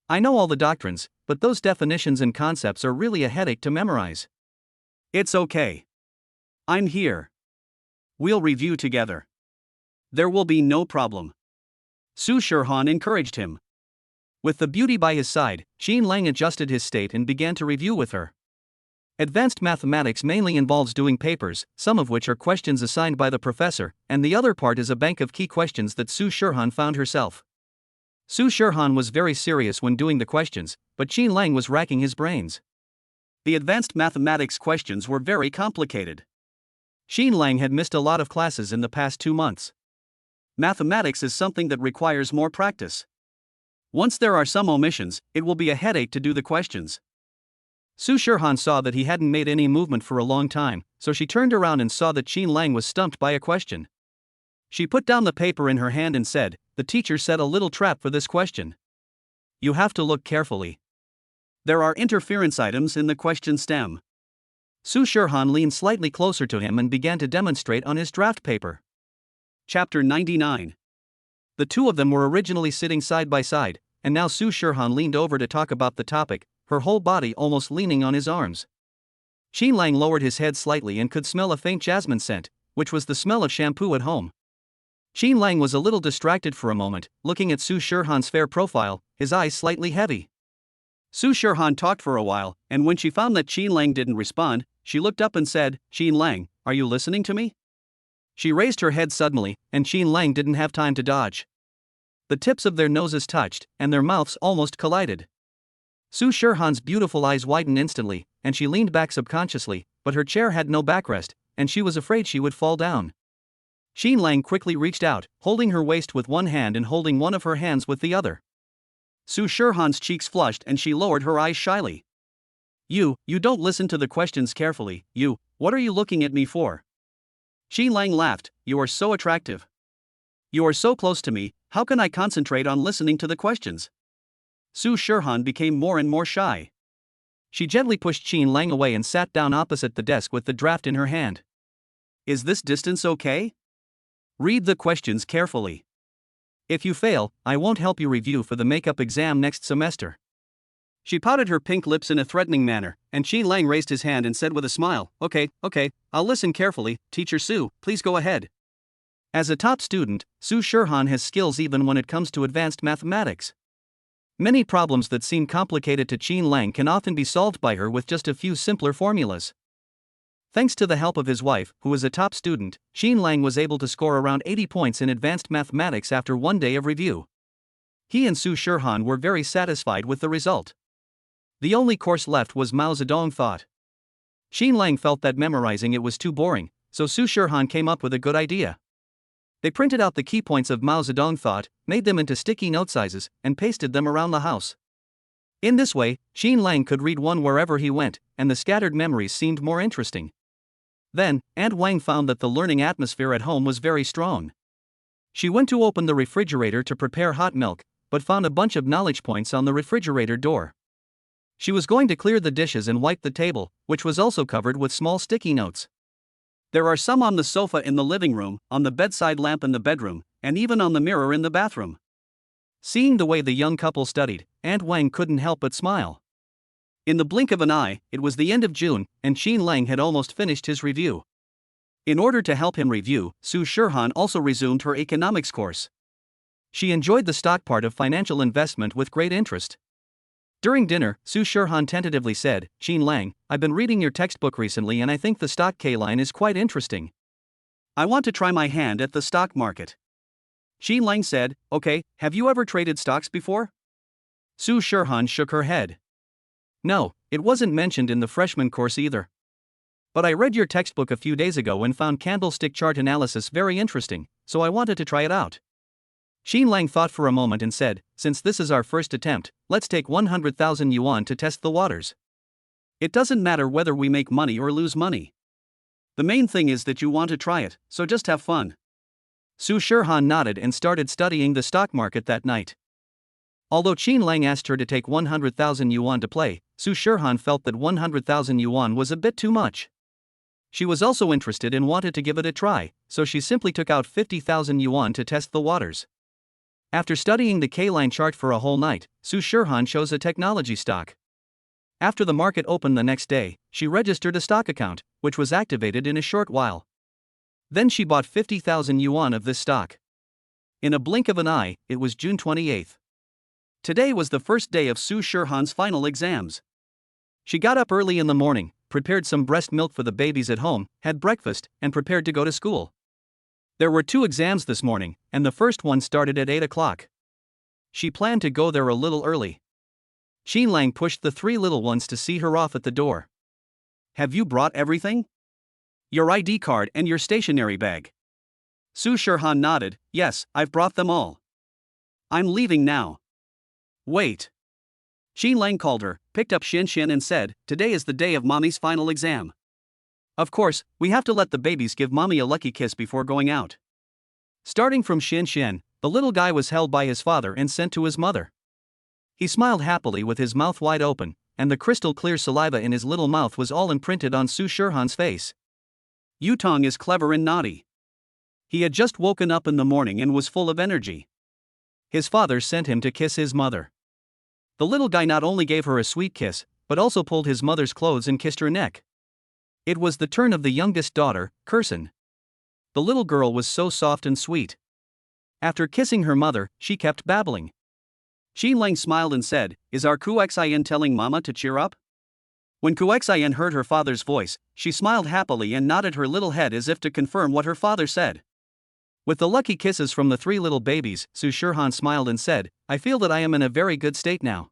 I know all the doctrines, but those definitions and concepts are really a headache to memorize." "It's okay. I'm here. We'll review together. There will be no problem." Su Shirhan encouraged him. With the beauty by his side, Xin Lang adjusted his state and began to review with her. Advanced Mathematics mainly involves doing papers, some of which are questions assigned by the professor, and the other part is a bank of key questions that Su Shirhan found herself. Su Shirhan was very serious when doing the questions, but Xin Lang was racking his brains. The Advanced Mathematics questions were very complicated. Xin Lang had missed a lot of classes in the past 2 months. Mathematics is something that requires more practice. Once there are some omissions, it will be a headache to do the questions. Su Shirhan saw that he hadn't made any movement for a long time, so she turned around and saw that Xin Lang was stumped by a question. She put down the paper in her hand and said, "The teacher set a little trap for this question. You have to look carefully. There are interference items in the question stem." Su Shirhan leaned slightly closer to him and began to demonstrate on his draft paper. Chapter 99. The 2 of them were originally sitting side by side, and now Su Shirhan leaned over to talk about the topic, her whole body almost leaning on his arms. Xin Lang lowered his head slightly and could smell a faint jasmine scent, which was the smell of shampoo at home. Qin Lang was a little distracted for a moment, looking at Su Shirhan's fair profile, his eyes slightly heavy. Su Shirhan talked for a while, and when she found that Qin Lang didn't respond, she looked up and said, "Qin Lang, are you listening to me?" She raised her head suddenly, and Qin Lang didn't have time to dodge. The tips of their noses touched, and their mouths almost collided. Su Shirhan's beautiful eyes widened instantly, and she leaned back subconsciously, but her chair had no backrest, and she was afraid she would fall down. Qin Lang quickly reached out, holding her waist with one hand and holding one of her hands with the other. Su Shirhan's cheeks flushed and she lowered her eyes shyly. You don't listen to the questions carefully, what are you looking at me for?" Qin Lang laughed, "You are so attractive. You are so close to me, how can I concentrate on listening to the questions?" Su Shirhan became more and more shy. She gently pushed Qin Lang away and sat down opposite the desk with the draft in her hand. "Is this distance okay? Read the questions carefully. If you fail, I won't help you review for the makeup exam next semester." She pouted her pink lips in a threatening manner, and Qin Lang raised his hand and said with a smile, Okay, I'll listen carefully, Teacher Su, please go ahead." As a top student, Su Shirhan has skills even when it comes to advanced mathematics. Many problems that seem complicated to Qin Lang can often be solved by her with just a few simpler formulas. Thanks to the help of his wife, who was a top student, Qin Lang was able to score around 80 points in advanced mathematics after one day of review. He and Su Shirhan were very satisfied with the result. The only course left was Mao Zedong thought. Qin Lang felt that memorizing it was too boring, so Su Shirhan came up with a good idea. They printed out the key points of Mao Zedong thought, made them into sticky note sizes, and pasted them around the house. In this way, Qin Lang could read one wherever he went, and the scattered memories seemed more interesting. Then, Aunt Wang found that the learning atmosphere at home was very strong. She went to open the refrigerator to prepare hot milk, but found a bunch of knowledge points on the refrigerator door. She was going to clear the dishes and wipe the table, which was also covered with small sticky notes. There are some on the sofa in the living room, on the bedside lamp in the bedroom, and even on the mirror in the bathroom. Seeing the way the young couple studied, Aunt Wang couldn't help but smile. In the blink of an eye, it was the end of June, and Qin Lang had almost finished his review. In order to help him review, Su Shirhan also resumed her economics course. She enjoyed the stock part of financial investment with great interest. During dinner, Su Shirhan tentatively said, "Qin Lang, I've been reading your textbook recently and I think the stock K line is quite interesting. I want to try my hand at the stock market." Qin Lang said, "Okay, have you ever traded stocks before?" Su Shirhan shook her head. "No, it wasn't mentioned in the freshman course either. But I read your textbook a few days ago and found candlestick chart analysis very interesting, so I wanted to try it out." Qin Lang thought for a moment and said, "Since this is our first attempt, let's take 100,000 yuan to test the waters. It doesn't matter whether we make money or lose money. The main thing is that you want to try it, so just have fun." Su Shirhan nodded and started studying the stock market that night. Although Qin Lang asked her to take 100,000 yuan to play, Su Shirhan felt that 100,000 yuan was a bit too much. She was also interested and wanted to give it a try, so she simply took out 50,000 yuan to test the waters. After studying the K-line chart for a whole night, Su Shirhan chose a technology stock. After the market opened the next day, she registered a stock account, which was activated in a short while. Then she bought 50,000 yuan of this stock. In a blink of an eye, it was June 28th. Today was the first day of Su Shirhan's final exams. She got up early in the morning, prepared some breast milk for the babies at home, had breakfast, and prepared to go to school. There were 2 exams this morning, and the first one started at 8 o'clock. She planned to go there a little early. Qin Lang pushed the 3 little ones to see her off at the door. "Have you brought everything? Your ID card and your stationery bag?" Su Shirhan nodded, "Yes, I've brought them all. I'm leaving now." "Wait." Qin Lang called her, picked up Shin Shin and said, "Today is the day of Mommy's final exam. Of course, we have to let the babies give Mommy a lucky kiss before going out." Starting from Shin Shin, the little guy was held by his father and sent to his mother. He smiled happily with his mouth wide open, and the crystal clear saliva in his little mouth was all imprinted on Su Shirhan's face. Yutong is clever and naughty. He had just woken up in the morning and was full of energy. His father sent him to kiss his mother. The little guy not only gave her a sweet kiss, but also pulled his mother's clothes and kissed her neck. It was the turn of the youngest daughter, Kursin. The little girl was so soft and sweet. After kissing her mother, she kept babbling. Qin Lang smiled and said, "Is our Kuxian telling Mama to cheer up?" When Kuxian heard her father's voice, she smiled happily and nodded her little head as if to confirm what her father said. With the lucky kisses from the 3 little babies, Su Shirhan smiled and said, "I feel that I am in a very good state now.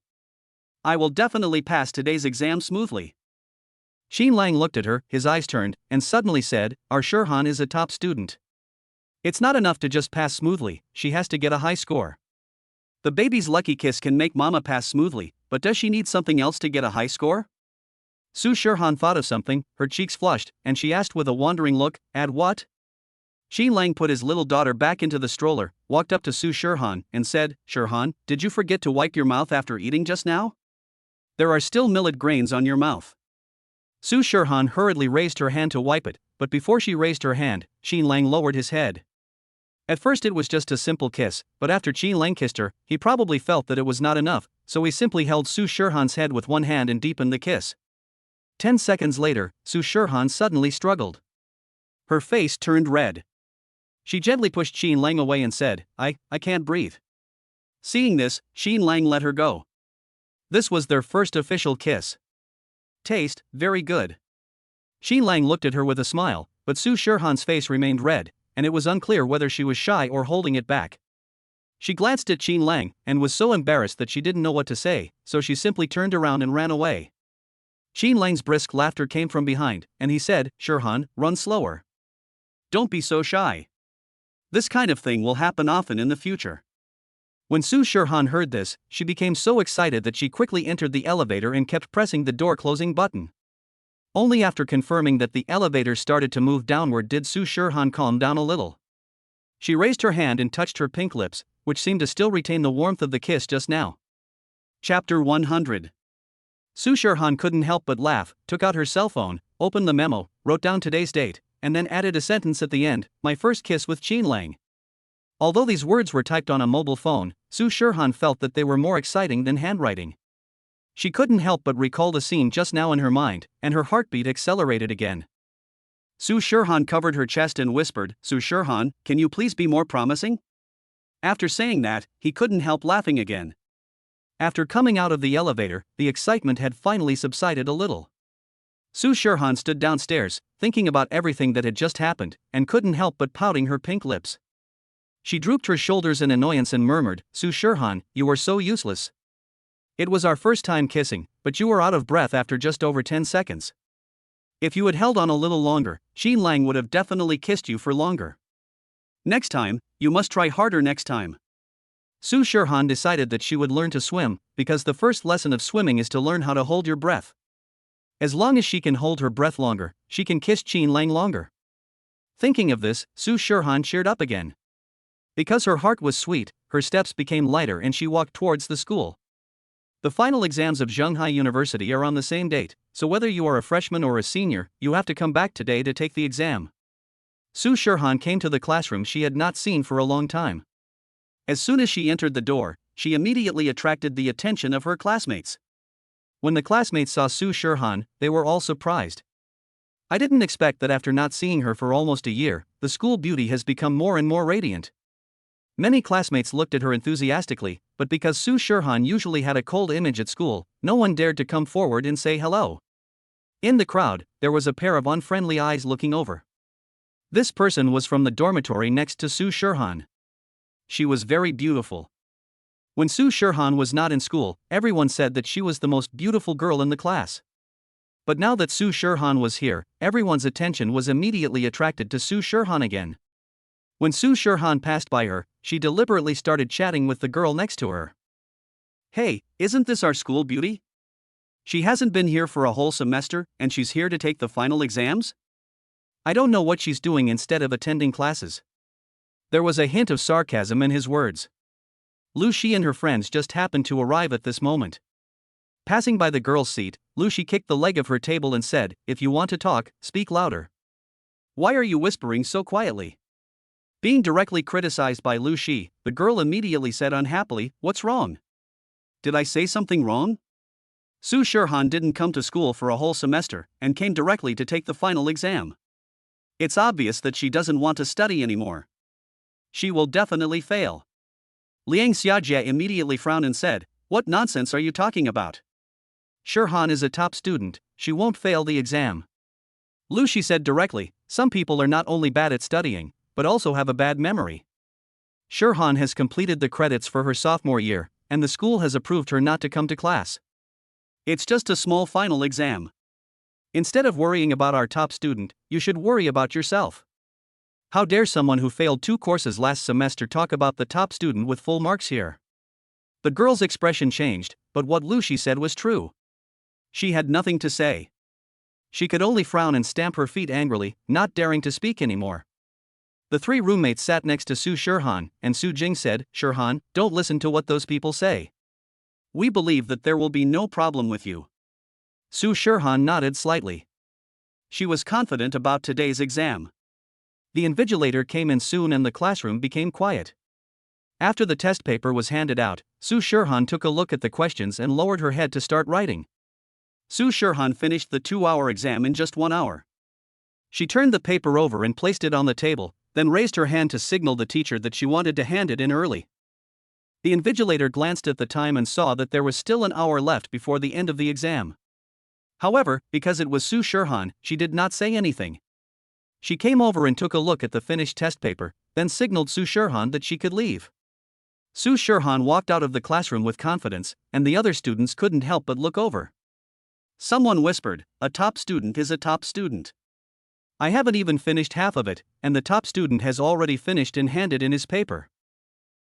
I will definitely pass today's exam smoothly." Qin Lang looked at her, his eyes turned, and suddenly said, "Our Shirhan is a top student. It's not enough to just pass smoothly, she has to get a high score." The baby's lucky kiss can make Mama pass smoothly, but does she need something else to get a high score? Su Shirhan thought of something, her cheeks flushed, and she asked with a wondering look, "Add what?" Qin Lang put his little daughter back into the stroller, walked up to Su Shirhan, and said, "Shirhan, did you forget to wipe your mouth after eating just now? There are still millet grains on your mouth." Su Shirhan hurriedly raised her hand to wipe it, but before she raised her hand, Qin Lang lowered his head. At first it was just a simple kiss, but after Qin Lang kissed her, he probably felt that it was not enough, so he simply held Su Shirhan's head with one hand and deepened the kiss. 10 seconds later, Su Shirhan suddenly struggled. Her face turned red. She gently pushed Qin Lang away and said, I can't breathe." Seeing this, Qin Lang let her go. This was their first official kiss. Taste, very good. Qin Lang looked at her with a smile, but Su Shirhan's face remained red, and it was unclear whether she was shy or holding it back. She glanced at Qin Lang, and was so embarrassed that she didn't know what to say, so she simply turned around and ran away. Qin Lang's brisk laughter came from behind, and he said, "Shirhan, run slower. Don't be so shy. This kind of thing will happen often in the future." When Su Shirhan heard this, she became so excited that she quickly entered the elevator and kept pressing the door closing button. Only after confirming that the elevator started to move downward did Su Shirhan calm down a little. She raised her hand and touched her pink lips, which seemed to still retain the warmth of the kiss just now. Chapter 100. Su Shirhan couldn't help but laugh, took out her cell phone, opened the memo, wrote down today's date, and then added a sentence at the end, "My first kiss with Qin Lang." Although these words were typed on a mobile phone, Su Shirhan felt that they were more exciting than handwriting. She couldn't help but recall the scene just now in her mind, and her heartbeat accelerated again. Su Shirhan covered her chest and whispered, "Su Shirhan, can you please be more promising?" After saying that, he couldn't help laughing again. After coming out of the elevator, the excitement had finally subsided a little. Su Shirhan stood downstairs, thinking about everything that had just happened, and couldn't help but pouting her pink lips. She drooped her shoulders in annoyance and murmured, "Su Shirhan, you are so useless. It was our first time kissing, but you were out of breath after just over 10 seconds. If you had held on a little longer, Qin Lang would have definitely kissed you for longer. Next time, you must try harder next time." Su Shirhan decided that she would learn to swim, because the first lesson of swimming is to learn how to hold your breath. As long as she can hold her breath longer, she can kiss Qin Lang longer. Thinking of this, Su Shirhan cheered up again. Because her heart was sweet, her steps became lighter and she walked towards the school. The final exams of Zhenghai University are on the same date, so whether you are a freshman or a senior, you have to come back today to take the exam. Su Shirhan came to the classroom she had not seen for a long time. As soon as she entered the door, she immediately attracted the attention of her classmates. When the classmates saw Su Shirhan, they were all surprised. "I didn't expect that after not seeing her for almost a year, the school beauty has become more and more radiant." Many classmates looked at her enthusiastically, but because Su Shirhan usually had a cold image at school, no one dared to come forward and say hello. In the crowd, there was a pair of unfriendly eyes looking over. This person was from the dormitory next to Su Shirhan. She was very beautiful. When Su Shirhan was not in school, everyone said that she was the most beautiful girl in the class. But now that Su Shirhan was here, everyone's attention was immediately attracted to Su Shirhan again. When Su Shirhan passed by her, she deliberately started chatting with the girl next to her. "Hey, isn't this our school beauty? She hasn't been here for a whole semester, and she's here to take the final exams? I don't know what she's doing instead of attending classes." There was a hint of sarcasm in his words. Lu Shi and her friends just happened to arrive at this moment. Passing by the girl's seat, Lu Shi kicked the leg of her table and said, "If you want to talk, speak louder." "Why are you whispering so quietly?" Being directly criticized by Lu Shi, the girl immediately said unhappily, "What's wrong? Did I say something wrong? Su Shirhan didn't come to school for a whole semester, and came directly to take the final exam. It's obvious that she doesn't want to study anymore." She will definitely fail. Liang Xiajie immediately frowned and said, "What nonsense are you talking about? Shirhan is a top student, she won't fail the exam." Lu Shi said directly, "Some people are not only bad at studying, but also have a bad memory. Shirhan has completed the credits for her sophomore year, and the school has approved her not to come to class. It's just a small final exam. Instead of worrying about our top student, you should worry about yourself. How dare someone who failed 2 courses last semester talk about the top student with full marks here?" The girl's expression changed, but what Lu Shi said was true. She had nothing to say. She could only frown and stamp her feet angrily, not daring to speak anymore. The 3 roommates sat next to Su Shirhan, and Su Jing said, "Shirhan, don't listen to what those people say. We believe that there will be no problem with you." Su Shirhan nodded slightly. She was confident about today's exam. The invigilator came in soon and the classroom became quiet. After the test paper was handed out, Su Shirhan took a look at the questions and lowered her head to start writing. Su Shirhan finished the 2-hour exam in just 1 hour. She turned the paper over and placed it on the table, then raised her hand to signal the teacher that she wanted to hand it in early. The invigilator glanced at the time and saw that there was still an hour left before the end of the exam. However, because it was Su Shirhan, she did not say anything. She came over and took a look at the finished test paper, then signaled Su Shirhan that she could leave. Su Shirhan walked out of the classroom with confidence, and the other students couldn't help but look over. Someone whispered, "A top student is a top student." I haven't even finished half of it, and the top student has already finished and handed in his paper.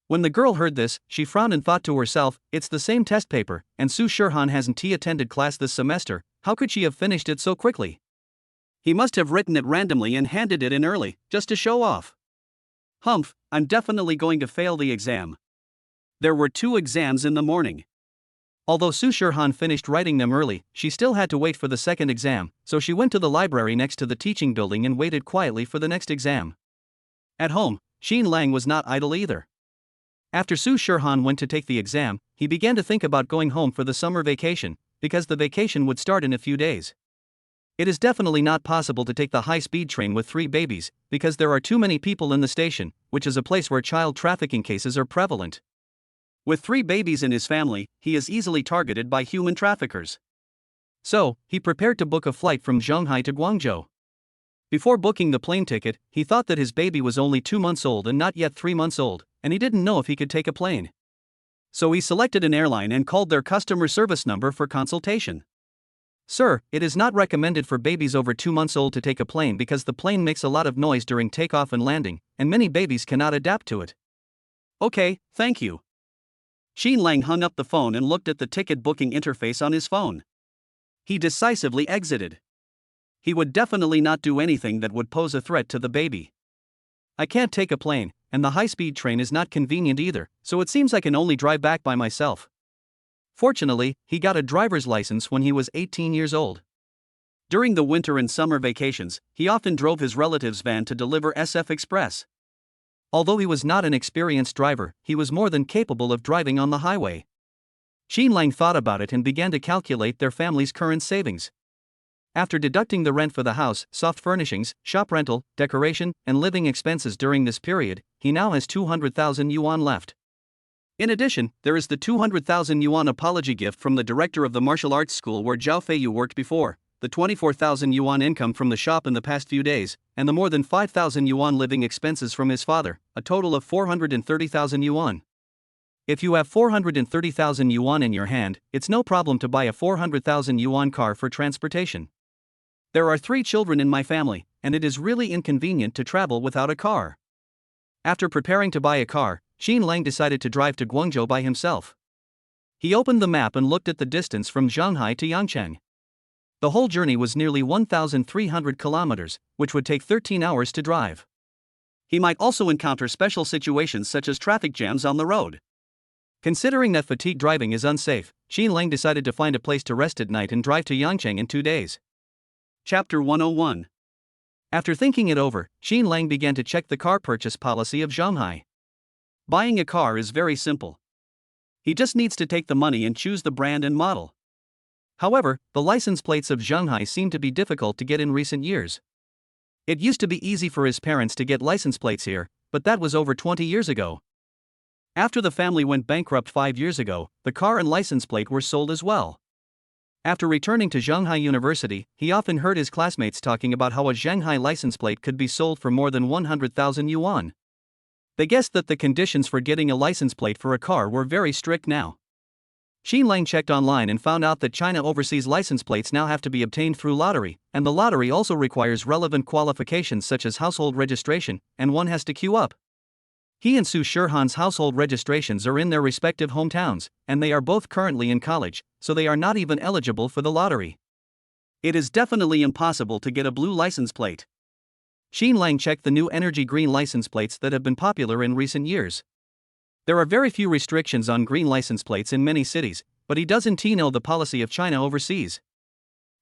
When the girl heard this, she frowned and thought to herself, "It's the same test paper, and Su Shirhan hasn't attended class this semester, how could she have finished it so quickly? He must have written it randomly and handed it in early, just to show off. Humph, I'm definitely going to fail the exam." There were 2 exams in the morning. Although Su Shirhan finished writing them early, she still had to wait for the second exam, so she went to the library next to the teaching building and waited quietly for the next exam. At home, Xin Lang was not idle either. After Su Shirhan went to take the exam, he began to think about going home for the summer vacation, because the vacation would start in a few days. It is definitely not possible to take the high-speed train with 3 babies, because there are too many people in the station, which is a place where child trafficking cases are prevalent. With 3 babies in his family, he is easily targeted by human traffickers. So, he prepared to book a flight from Shanghai to Guangzhou. Before booking the plane ticket, he thought that his baby was only 2 months old and not yet 3 months old, and he didn't know if he could take a plane. So he selected an airline and called their customer service number for consultation. "Sir, it is not recommended for babies over 2 months old to take a plane because the plane makes a lot of noise during takeoff and landing, and many babies cannot adapt to it." "Okay, thank you." Xin Lang hung up the phone and looked at the ticket booking interface on his phone. He decisively exited. He would definitely not do anything that would pose a threat to the baby. "I can't take a plane, and the high-speed train is not convenient either, so it seems I can only drive back by myself." Fortunately, he got a driver's license when he was 18 years old. During the winter and summer vacations, he often drove his relative's van to deliver SF Express. Although he was not an experienced driver, he was more than capable of driving on the highway. Xin Lang thought about it and began to calculate their family's current savings. After deducting the rent for the house, soft furnishings, shop rental, decoration, and living expenses during this period, he now has 200,000 yuan left. In addition, there is the 200,000 yuan apology gift from the director of the martial arts school where Zhao Feiyu worked before, the 24,000 yuan income from the shop in the past few days, and the more than 5,000 yuan living expenses from his father, a total of 430,000 yuan. If you have 430,000 yuan in your hand, it's no problem to buy a 400,000 yuan car for transportation. There are 3 children in my family, and it is really inconvenient to travel without a car. After preparing to buy a car, Xin Lang decided to drive to Guangzhou by himself. He opened the map and looked at the distance from Shanghai to Yangcheng. The whole journey was nearly 1,300 kilometers, which would take 13 hours to drive. He might also encounter special situations such as traffic jams on the road. Considering that fatigue driving is unsafe, Xin Lang decided to find a place to rest at night and drive to Yangcheng in 2 days. Chapter 101. After thinking it over, Xin Lang began to check the car purchase policy of Shanghai. Buying a car is very simple. He just needs to take the money and choose the brand and model. However, the license plates of Shanghai seem to be difficult to get in recent years. It used to be easy for his parents to get license plates here, but that was over 20 years ago. After the family went bankrupt 5 years ago, the car and license plate were sold as well. After returning to Shanghai University, he often heard his classmates talking about how a Shanghai license plate could be sold for more than 100,000 yuan. They guessed that the conditions for getting a license plate for a car were very strict now. Xin Lang checked online and found out that China overseas license plates now have to be obtained through lottery, and the lottery also requires relevant qualifications such as household registration, and one has to queue up. He and Su Shirhan's household registrations are in their respective hometowns, and they are both currently in college, so they are not even eligible for the lottery. It is definitely impossible to get a blue license plate. Xin Lang checked the new energy green license plates that have been popular in recent years. There are very few restrictions on green license plates in many cities, but he doesn't know the policy of China overseas.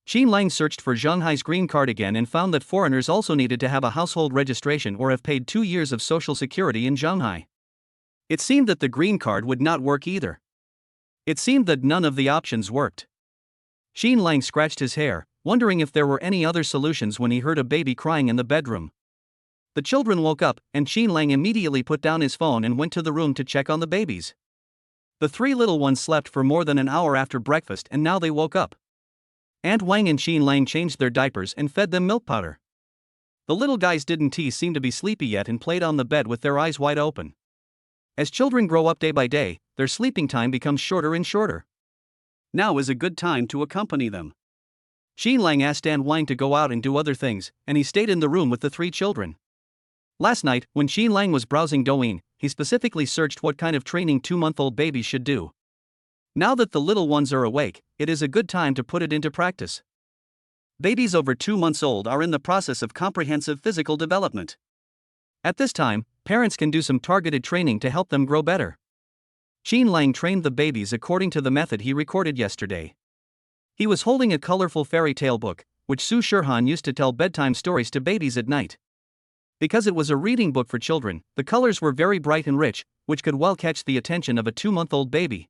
Xin Lang searched for Shanghai's green card again and found that foreigners also needed to have a household registration or have paid 2 years of social security in Shanghai. It seemed that the green card would not work either. It seemed that none of the options worked. Xin Lang scratched his hair, wondering if there were any other solutions when he heard a baby crying in the bedroom. The children woke up, and Xin Lang immediately put down his phone and went to the room to check on the babies. The 3 little ones slept for more than an hour after breakfast and now they woke up. Aunt Wang and Xin Lang changed their diapers and fed them milk powder. The little guys didn't seem to be sleepy yet and played on the bed with their eyes wide open. As children grow up day by day, their sleeping time becomes shorter and shorter. Now is a good time to accompany them. Xin Lang asked Aunt Wang to go out and do other things, and he stayed in the room with the 3 children. Last night, when Xin Lang was browsing Douyin, he specifically searched what kind of training 2-month-old babies should do. Now that the little ones are awake, it is a good time to put it into practice. Babies over 2 months old are in the process of comprehensive physical development. At this time, parents can do some targeted training to help them grow better. Xin Lang trained the babies according to the method he recorded yesterday. He was holding a colorful fairy tale book, which Su Shirhan used to tell bedtime stories to babies at night. Because it was a reading book for children, the colors were very bright and rich, which could well catch the attention of a 2-month-old baby.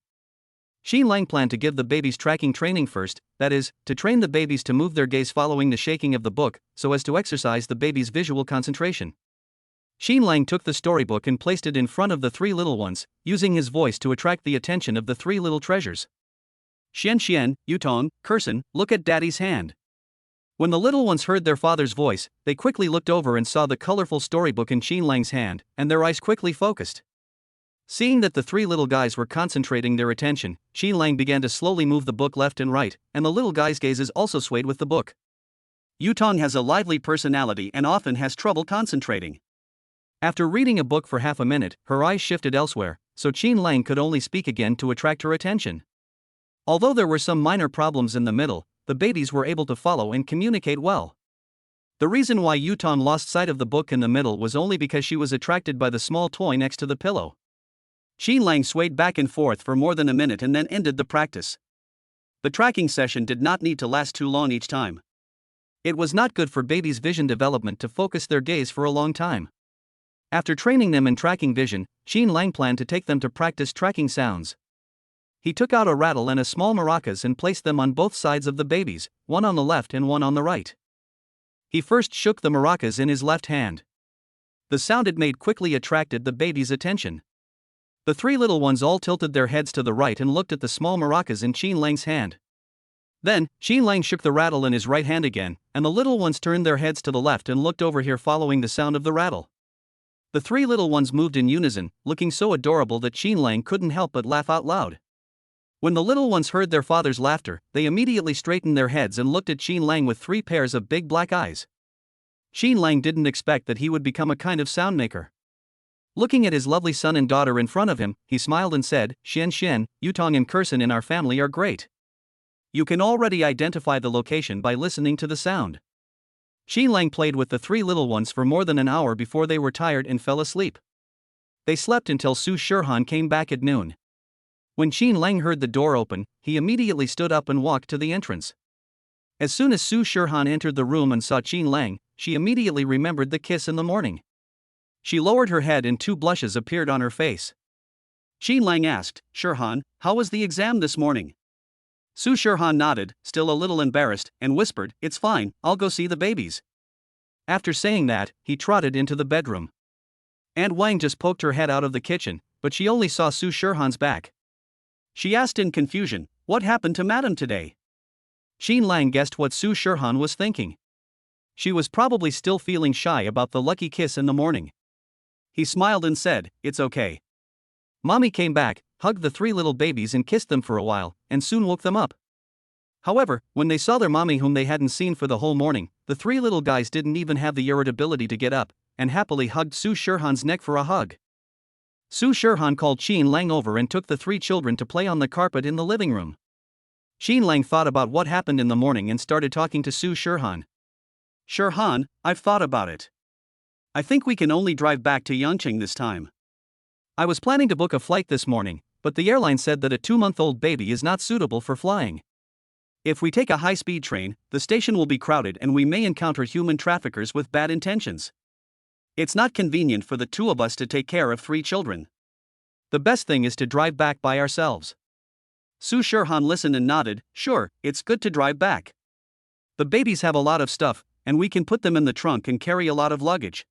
Xin Lang planned to give the babies tracking training first, that is, to train the babies to move their gaze following the shaking of the book, so as to exercise the baby's visual concentration. Xin Lang took the storybook and placed it in front of the 3 little ones, using his voice to attract the attention of the 3 little treasures. Xian, Yutong, Kursan, look at daddy's hand. When the little ones heard their father's voice, they quickly looked over and saw the colorful storybook in Xin Lang's hand, and their eyes quickly focused. Seeing that the 3 little guys were concentrating their attention, Xin Lang began to slowly move the book left and right, and the little guys' gazes also swayed with the book. Yutong has a lively personality and often has trouble concentrating. After reading a book for half a minute, her eyes shifted elsewhere, so Xin Lang could only speak again to attract her attention. Although there were some minor problems in the middle, the babies were able to follow and communicate well. The reason why Yutong lost sight of the book in the middle was only because she was attracted by the small toy next to the pillow. Xin Lang swayed back and forth for more than a minute and then ended the practice. The tracking session did not need to last too long each time. It was not good for babies' vision development to focus their gaze for a long time. After training them in tracking vision, Xin Lang planned to take them to practice tracking sounds. He took out a rattle and a small maracas and placed them on both sides of the babies, one on the left and one on the right. He first shook the maracas in his left hand. The sound it made quickly attracted the babies' attention. The 3 little ones all tilted their heads to the right and looked at the small maracas in Xin Lang's hand. Then, Xin Lang shook the rattle in his right hand again, and the little ones turned their heads to the left and looked over here following the sound of the rattle. The 3 little ones moved in unison, looking so adorable that Xin Lang couldn't help but laugh out loud. When the little ones heard their father's laughter, they immediately straightened their heads and looked at Xin Lang with 3 pairs of big black eyes. Xin Lang didn't expect that he would become a kind of sound maker. Looking at his lovely son and daughter in front of him, he smiled and said, Xian, Yutong and Kursan in our family are great. You can already identify the location by listening to the sound. Xin Lang played with the 3 little ones for more than an hour before they were tired and fell asleep. They slept until Su Shirhan came back at noon. When Xin Lang heard the door open, he immediately stood up and walked to the entrance. As soon as Su Shirhan entered the room and saw Xin Lang, she immediately remembered the kiss in the morning. She lowered her head and 2 blushes appeared on her face. Xin Lang asked, Shirhan, how was the exam this morning? Su Shirhan nodded, still a little embarrassed, and whispered, it's fine, I'll go see the babies. After saying that, he trotted into the bedroom. Aunt Wang just poked her head out of the kitchen, but she only saw Su Shirhan's back. She asked in confusion, "What happened to Madam today?" Xin Lang guessed what Su Shirhan was thinking. She was probably still feeling shy about the lucky kiss in the morning. He smiled and said, "It's okay." Mommy came back, hugged the 3 little babies and kissed them for a while, and soon woke them up. However, when they saw their mommy whom they hadn't seen for the whole morning, the 3 little guys didn't even have the irritability to get up, and happily hugged Su Shirhan's neck for a hug. Su Shirhan called Xin Lang over and took the 3 children to play on the carpet in the living room. Xin Lang thought about what happened in the morning and started talking to Su Shirhan. "Shirhan, I've thought about it. I think we can only drive back to Yangqing this time. I was planning to book a flight this morning, but the airline said that a 2-month-old baby is not suitable for flying. If we take a high-speed train, the station will be crowded and we may encounter human traffickers with bad intentions. It's not convenient for the 2 of us to take care of 3 children. The best thing is to drive back by ourselves." Su Shirhan listened and nodded. "Sure, it's good to drive back. The babies have a lot of stuff, and we can put them in the trunk and carry a lot of luggage.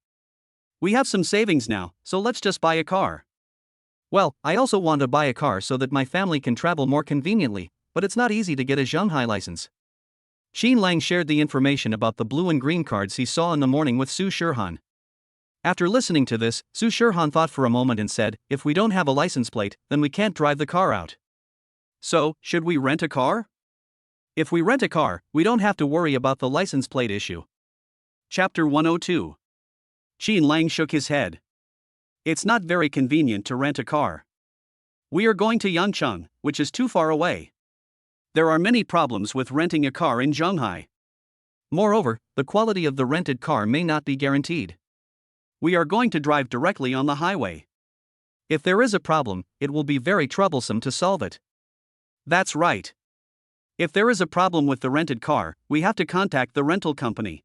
We have some savings now, so let's just buy a car." Well, I also want to buy a car so that my family can travel more conveniently, but it's not easy to get a Shanghai license. Xin Lang shared the information about the blue and green cards he saw in the morning with Su Shirhan. After listening to this, Su Shirhan thought for a moment and said, "If we don't have a license plate, then we can't drive the car out. So, should we rent a car? If we rent a car, we don't have to worry about the license plate issue." Chapter 102. Xin Lang shook his head. "It's not very convenient to rent a car. We are going to Yangcheng, which is too far away. There are many problems with renting a car in Shanghai. Moreover, the quality of the rented car may not be guaranteed. We are going to drive directly on the highway. If there is a problem, it will be very troublesome to solve it." "That's right. If there is a problem with the rented car, we have to contact the rental company.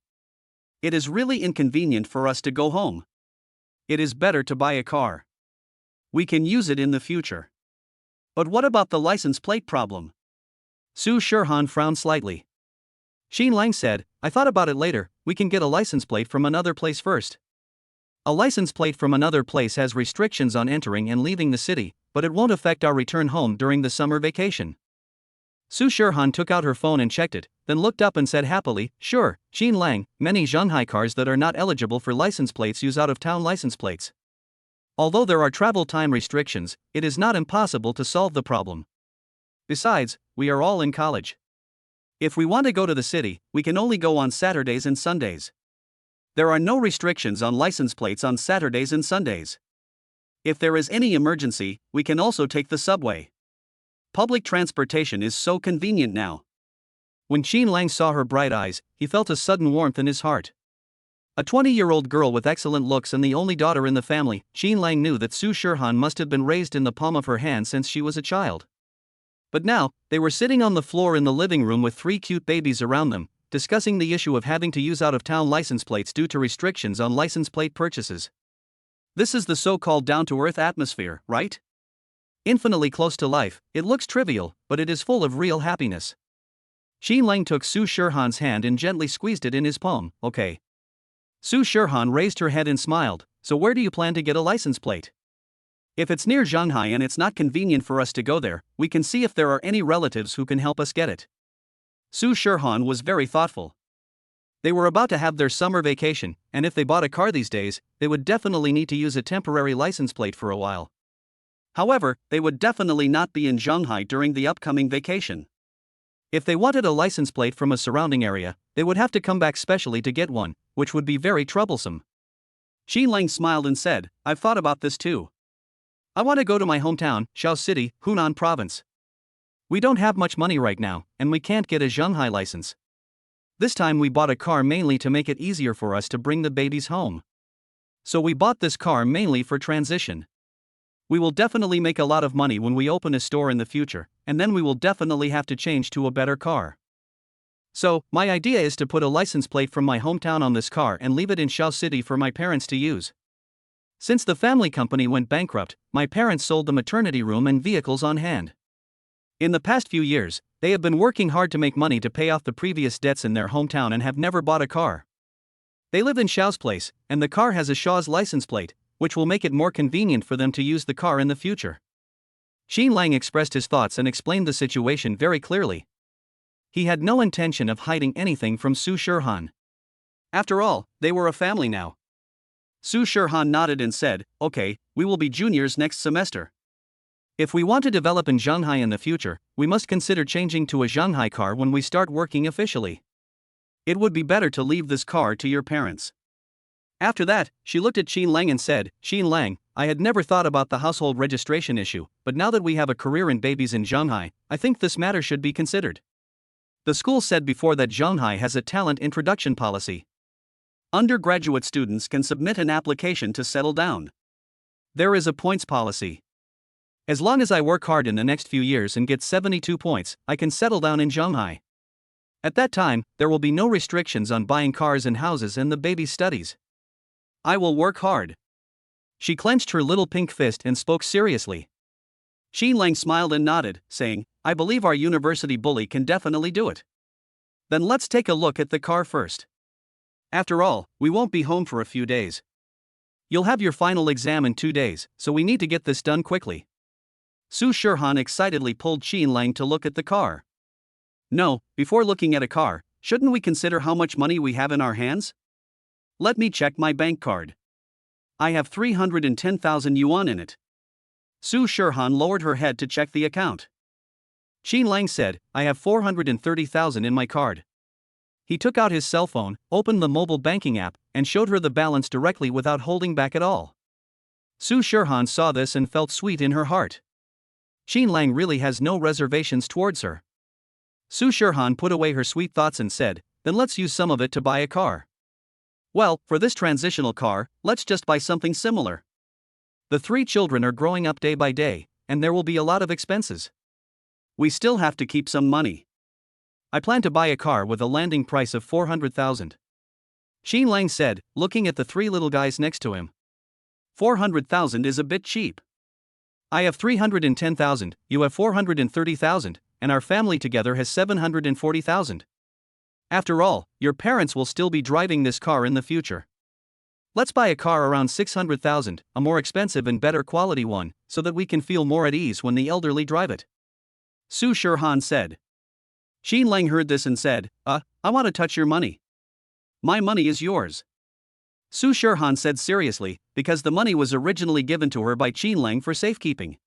It is really inconvenient for us to go home. It is better to buy a car. We can use it in the future." "But what about the license plate problem?" Su Shirhan frowned slightly. Xin Lang said, "I thought about it later. We can get a license plate from another place first. A license plate from another place has restrictions on entering and leaving the city, but it won't affect our return home during the summer vacation." Su Shirhan took out her phone and checked it, then looked up and said happily, "Sure, Xin Lang, many Shanghai cars that are not eligible for license plates use out-of-town license plates. Although there are travel time restrictions, it is not impossible to solve the problem. Besides, we are all in college. If we want to go to the city, we can only go on Saturdays and Sundays. There are no restrictions on license plates on Saturdays and Sundays. If there is any emergency, we can also take the subway. Public transportation is so convenient now." When Xin Lang saw her bright eyes, he felt a sudden warmth in his heart. A 20-year-old girl with excellent looks and the only daughter in the family, Xin Lang knew that Su Shirhan must have been raised in the palm of her hand since she was a child. But now, they were sitting on the floor in the living room with 3 cute babies around them, discussing the issue of having to use out-of-town license plates due to restrictions on license plate purchases. This is the so-called down-to-earth atmosphere, right? Infinitely close to life, it looks trivial, but it is full of real happiness. Xin Lang took Su Shirhan's hand and gently squeezed it in his palm. "Okay." Su Shirhan raised her head and smiled. "So where do you plan to get a license plate?" "If it's near Shanghai and it's not convenient for us to go there, we can see if there are any relatives who can help us get it." Su Shirhan was very thoughtful. They were about to have their summer vacation, and if they bought a car these days, they would definitely need to use a temporary license plate for a while. However, they would definitely not be in Shanghai during the upcoming vacation. If they wanted a license plate from a surrounding area, they would have to come back specially to get one, which would be very troublesome. Xin Lang smiled and said, "I've thought about this too. I want to go to my hometown, Shaw City, Hunan Province. We don't have much money right now, and we can't get a Shanghai license. This time we bought a car mainly to make it easier for us to bring the babies home. So we bought this car mainly for transition. We will definitely make a lot of money when we open a store in the future, and then we will definitely have to change to a better car. So, my idea is to put a license plate from my hometown on this car and leave it in Shaw City for my parents to use. Since the family company went bankrupt, my parents sold the maternity room and vehicles on hand. In the past few years, they have been working hard to make money to pay off the previous debts in their hometown and have never bought a car. They live in Shao's place, and the car has a Shaw's license plate, which will make it more convenient for them to use the car in the future. Qin Lang expressed his thoughts and explained the situation very clearly. He had no intention of hiding anything from Su Shirhan. After all, they were a family now. Su Shirhan nodded and said, "Okay, we will be juniors next semester. If we want to develop in Shanghai in the future, we must consider changing to a Shanghai car when we start working officially. It would be better to leave this car to your parents." After that, she looked at Qin Lang and said, "Qin Lang, I had never thought about the household registration issue, but now that we have a career in babies in Shanghai, I think this matter should be considered. The school said before that Shanghai has a talent introduction policy. Undergraduate students can submit an application to settle down. There is a points policy. As long as I work hard in the next few years and get 72 points, I can settle down in Shanghai. At that time, there will be no restrictions on buying cars and houses and the baby's studies. I will work hard." She clenched her little pink fist and spoke seriously. Qin Lang smiled and nodded, saying, "I believe our university bully can definitely do it. Then let's take a look at the car first. After all, we won't be home for a few days. You'll have your final exam in 2 days, so we need to get this done quickly." Su Shirhan excitedly pulled Qin Lang to look at the car. "No, before looking at a car, shouldn't we consider how much money we have in our hands? Let me check my bank card. I have 310,000 yuan in it." Su Shirhan lowered her head to check the account. Qin Lang said, "I have 430,000 in my card." He took out his cell phone, opened the mobile banking app, and showed her the balance directly without holding back at all. Su Shirhan saw this and felt sweet in her heart. Qin Lang really has no reservations towards her. Su Shirhan put away her sweet thoughts and said, "Then let's use some of it to buy a car." "Well, for this transitional car, let's just buy something similar. The 3 children are growing up day by day, and there will be a lot of expenses. We still have to keep some money. I plan to buy a car with a landing price of 400,000. Qin Lang said, looking at the 3 little guys next to him. 400,000 is a bit cheap. I have 310,000, you have 430,000, and our family together has 740,000. After all, your parents will still be driving this car in the future. Let's buy a car around 600,000, a more expensive and better quality one, so that we can feel more at ease when the elderly drive it," Su Shirhan said. Qin Lang heard this and said, I want to touch your money. My money is yours." Su Shirhan said seriously, because the money was originally given to her by Qin Lang for safekeeping.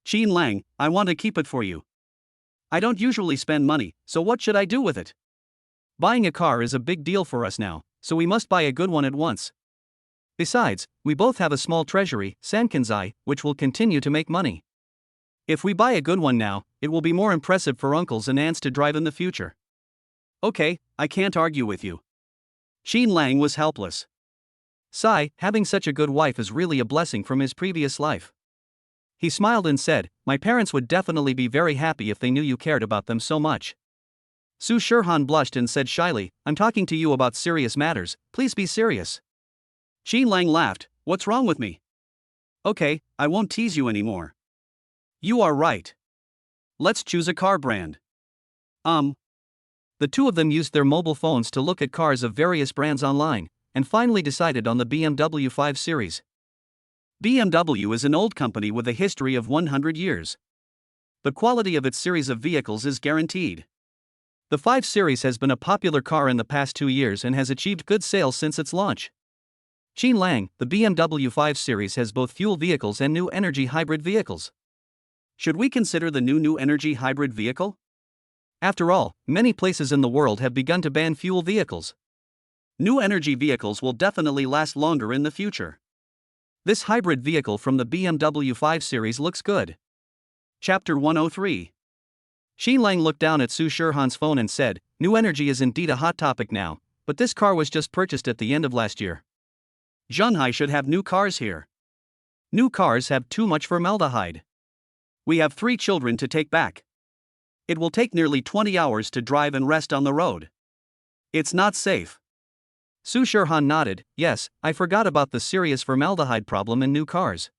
"Qin Lang, I want to keep it for you. I don't usually spend money, so what should I do with it? Buying a car is a big deal for us now, so we must buy a good one at once. Besides, we both have a small treasury, Sankanzai, which will continue to make money. If we buy a good one now, it will be more impressive for uncles and aunts to drive in the future." "Okay, I can't argue with you." Qin Lang was helpless. Sai, having such a good wife is really a blessing from his previous life. He smiled and said, "My parents would definitely be very happy if they knew you cared about them so much." Su Shirhan blushed and said shyly, "I'm talking to you about serious matters, please be serious." Qin Lang laughed, "What's wrong with me? Okay, I won't tease you anymore. You are right. Let's choose a car brand." The 2 of them used their mobile phones to look at cars of various brands online, and finally decided on the BMW 5 Series. BMW is an old company with a history of 100 years. The quality of its series of vehicles is guaranteed. The 5 Series has been a popular car in the past 2 years and has achieved good sales since its launch. Qin Lang, the BMW 5 Series has both fuel vehicles and new energy hybrid vehicles. Should we consider the new energy hybrid vehicle? After all, many places in the world have begun to ban fuel vehicles. New energy vehicles will definitely last longer in the future. This hybrid vehicle from the BMW 5 Series looks good. Chapter 103. Qin Lang looked down at Su Shirhan's phone and said, "New energy is indeed a hot topic now, but this car was just purchased at the end of last year. Shanghai should have new cars here. New cars have too much formaldehyde. We have 3 children to take back. It will take nearly 20 hours to drive and rest on the road. It's not safe." Su Shirhan nodded, "Yes, I forgot about the serious formaldehyde problem in new cars.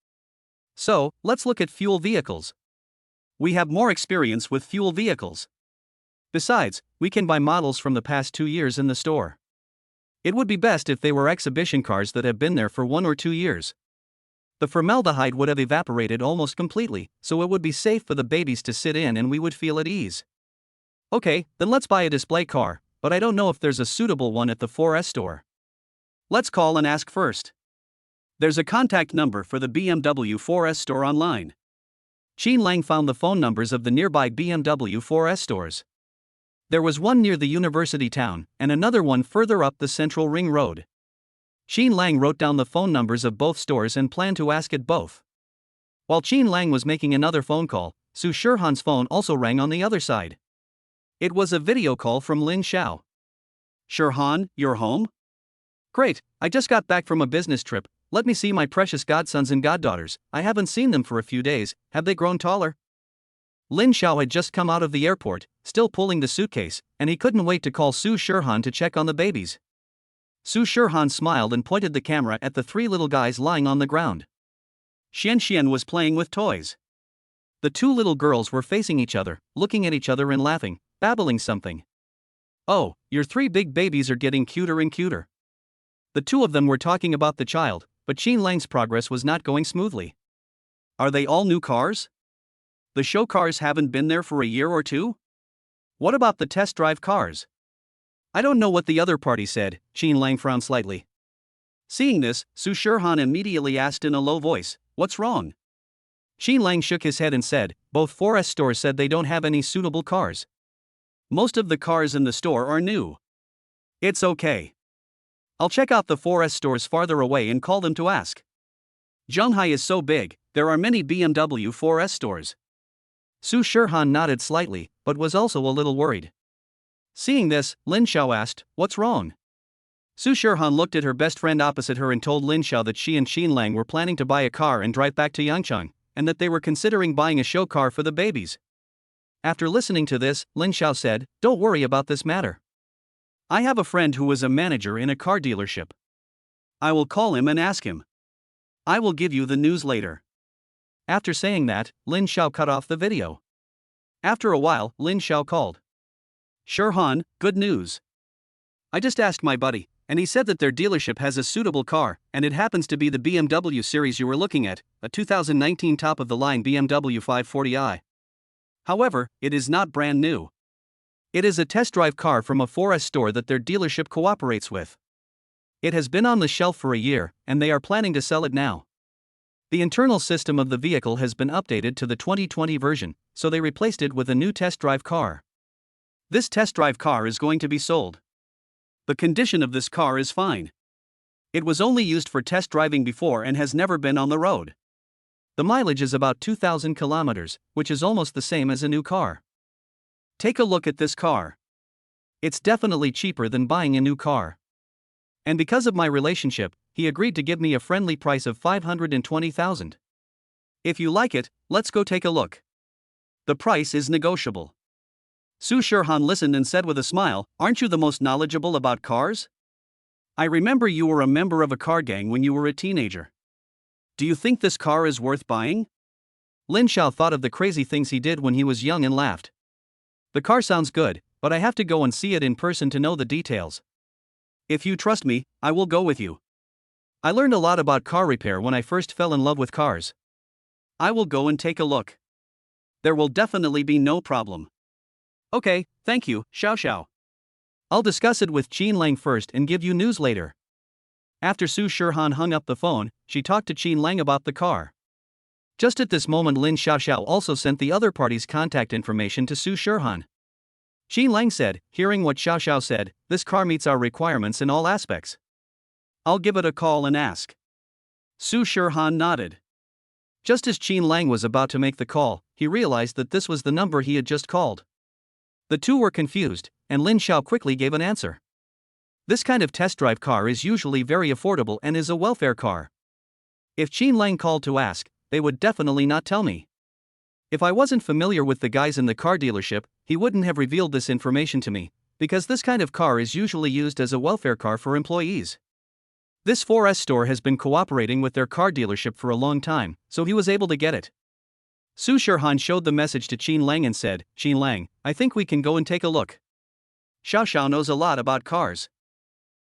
So, let's look at fuel vehicles. We have more experience with fuel vehicles. Besides, we can buy models from the past 2 years in the store. It would be best if they were exhibition cars that have been there for 1 or 2 years. The formaldehyde would have evaporated almost completely, so it would be safe for the babies to sit in and we would feel at ease. Okay, then let's buy a display car, but I don't know if there's a suitable one at the 4S store. Let's call and ask first. There's a contact number for the BMW 4S store online. Qin Lang found the phone numbers of the nearby BMW 4S stores. There was one near the university town, and another one further up the central ring road. Qin Lang wrote down the phone numbers of both stores and planned to ask at both. While Qin Lang was making another phone call, Su Shirhan's phone also rang on the other side. It was a video call from Lin Xiao. Shirhan, you're home? Great, I just got back from a business trip. Let me see my precious godsons and goddaughters. I haven't seen them for a few days. Have they grown taller? Lin Xiao had just come out of the airport, still pulling the suitcase, and he couldn't wait to call Su Shirhan to check on the babies. Su Shirhan smiled and pointed the camera at the three little guys lying on the ground. Xian was playing with toys. The two little girls were facing each other, looking at each other and laughing, babbling something. Oh, your three big babies are getting cuter and cuter. The two of them were talking about the child, but Qin Lang's progress was not going smoothly. Are they all new cars? The show cars haven't been there for a year or two? What about the test drive cars? I don't know what the other party said, Qin Lang frowned slightly. Seeing this, Su Shirhan immediately asked in a low voice, "What's wrong?" Qin Lang shook his head and said, "Both 4S stores said they don't have any suitable cars. Most of the cars in the store are new." It's okay. I'll check out the 4S stores farther away and call them to ask. Zhonghai is so big, there are many BMW 4S stores. Su Shirhan nodded slightly, but was also a little worried. Seeing this, Lin Xiao asked, "What's wrong?" Su Shirhan looked at her best friend opposite her and told Lin Xiao that she and Qin Lang were planning to buy a car and drive back to Yangcheng, and that they were considering buying a show car for the babies. After listening to this, Lin Xiao said, "Don't worry about this matter. I have a friend who is a manager in a car dealership. I will call him and ask him. I will give you the news later." After saying that, Lin Xiao cut off the video. After a while, Lin Xiao called. "Shirhan, good news. I just asked my buddy, and he said that their dealership has a suitable car, and it happens to be the BMW series you were looking at, a 2019 top-of-the-line BMW 540i. However, it is not brand new. It is a test drive car from a 4S store that their dealership cooperates with. It has been on the shelf for a year, and they are planning to sell it now. The internal system of the vehicle has been updated to the 2020 version, so they replaced it with a new test drive car. This test drive car is going to be sold. The condition of this car is fine. It was only used for test driving before and has never been on the road. The mileage is about 2,000 kilometers, which is almost the same as a new car. Take a look at this car. It's definitely cheaper than buying a new car. And because of my relationship, he agreed to give me a friendly price of 520,000. If you like it, let's go take a look. The price is negotiable." Su Shirhan listened and said with a smile, "Aren't you the most knowledgeable about cars? I remember you were a member of a car gang when you were a teenager. Do you think this car is worth buying?" Lin Xiao thought of the crazy things he did when he was young and laughed. "The car sounds good, but I have to go and see it in person to know the details." "If you trust me, I will go with you. I learned a lot about car repair when I first fell in love with cars. I will go and take a look. There will definitely be no problem." Okay, thank you, Xiao. I'll discuss it with Qin Lang first and give you news later. After Su Shirhan hung up the phone, she talked to Qin Lang about the car. Just at this moment, Lin Xiao also sent the other party's contact information to Su Shirhan. Qin Lang said, hearing what Xiao said, "This car meets our requirements in all aspects. I'll give it a call and ask." Su Shirhan nodded. Just as Qin Lang was about to make the call, he realized that this was the number he had just called. The two were confused, and Lin Xiao quickly gave an answer. This kind of test drive car is usually very affordable and is a welfare car. If Qin Lang called to ask, they would definitely not tell me. If I wasn't familiar with the guys in the car dealership, he wouldn't have revealed this information to me, because this kind of car is usually used as a welfare car for employees. This 4S store has been cooperating with their car dealership for a long time, so he was able to get it. Su Shirhan showed the message to Qin Lang and said, "Qin Lang, I think we can go and take a look. Xiao knows a lot about cars.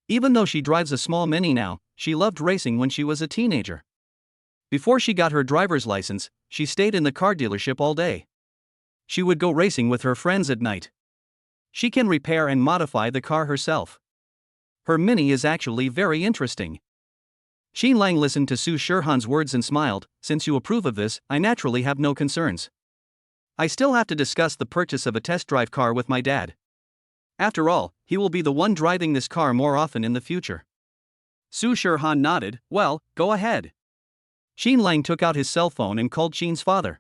Even though she drives a small Mini now, she loved racing when she was a teenager. Before she got her driver's license, she stayed in the car dealership all day. She would go racing with her friends at night. She can repair and modify the car herself. Her Mini is actually very interesting. Xin Lang listened to Su Shirhan's words and smiled. Since you approve of this, I naturally have no concerns. I still have to discuss the purchase of a test drive car with my dad. After all, he will be the one driving this car more often in the future. Su Shirhan nodded. Well, go ahead. Xin Lang took out his cell phone and called Qin's father.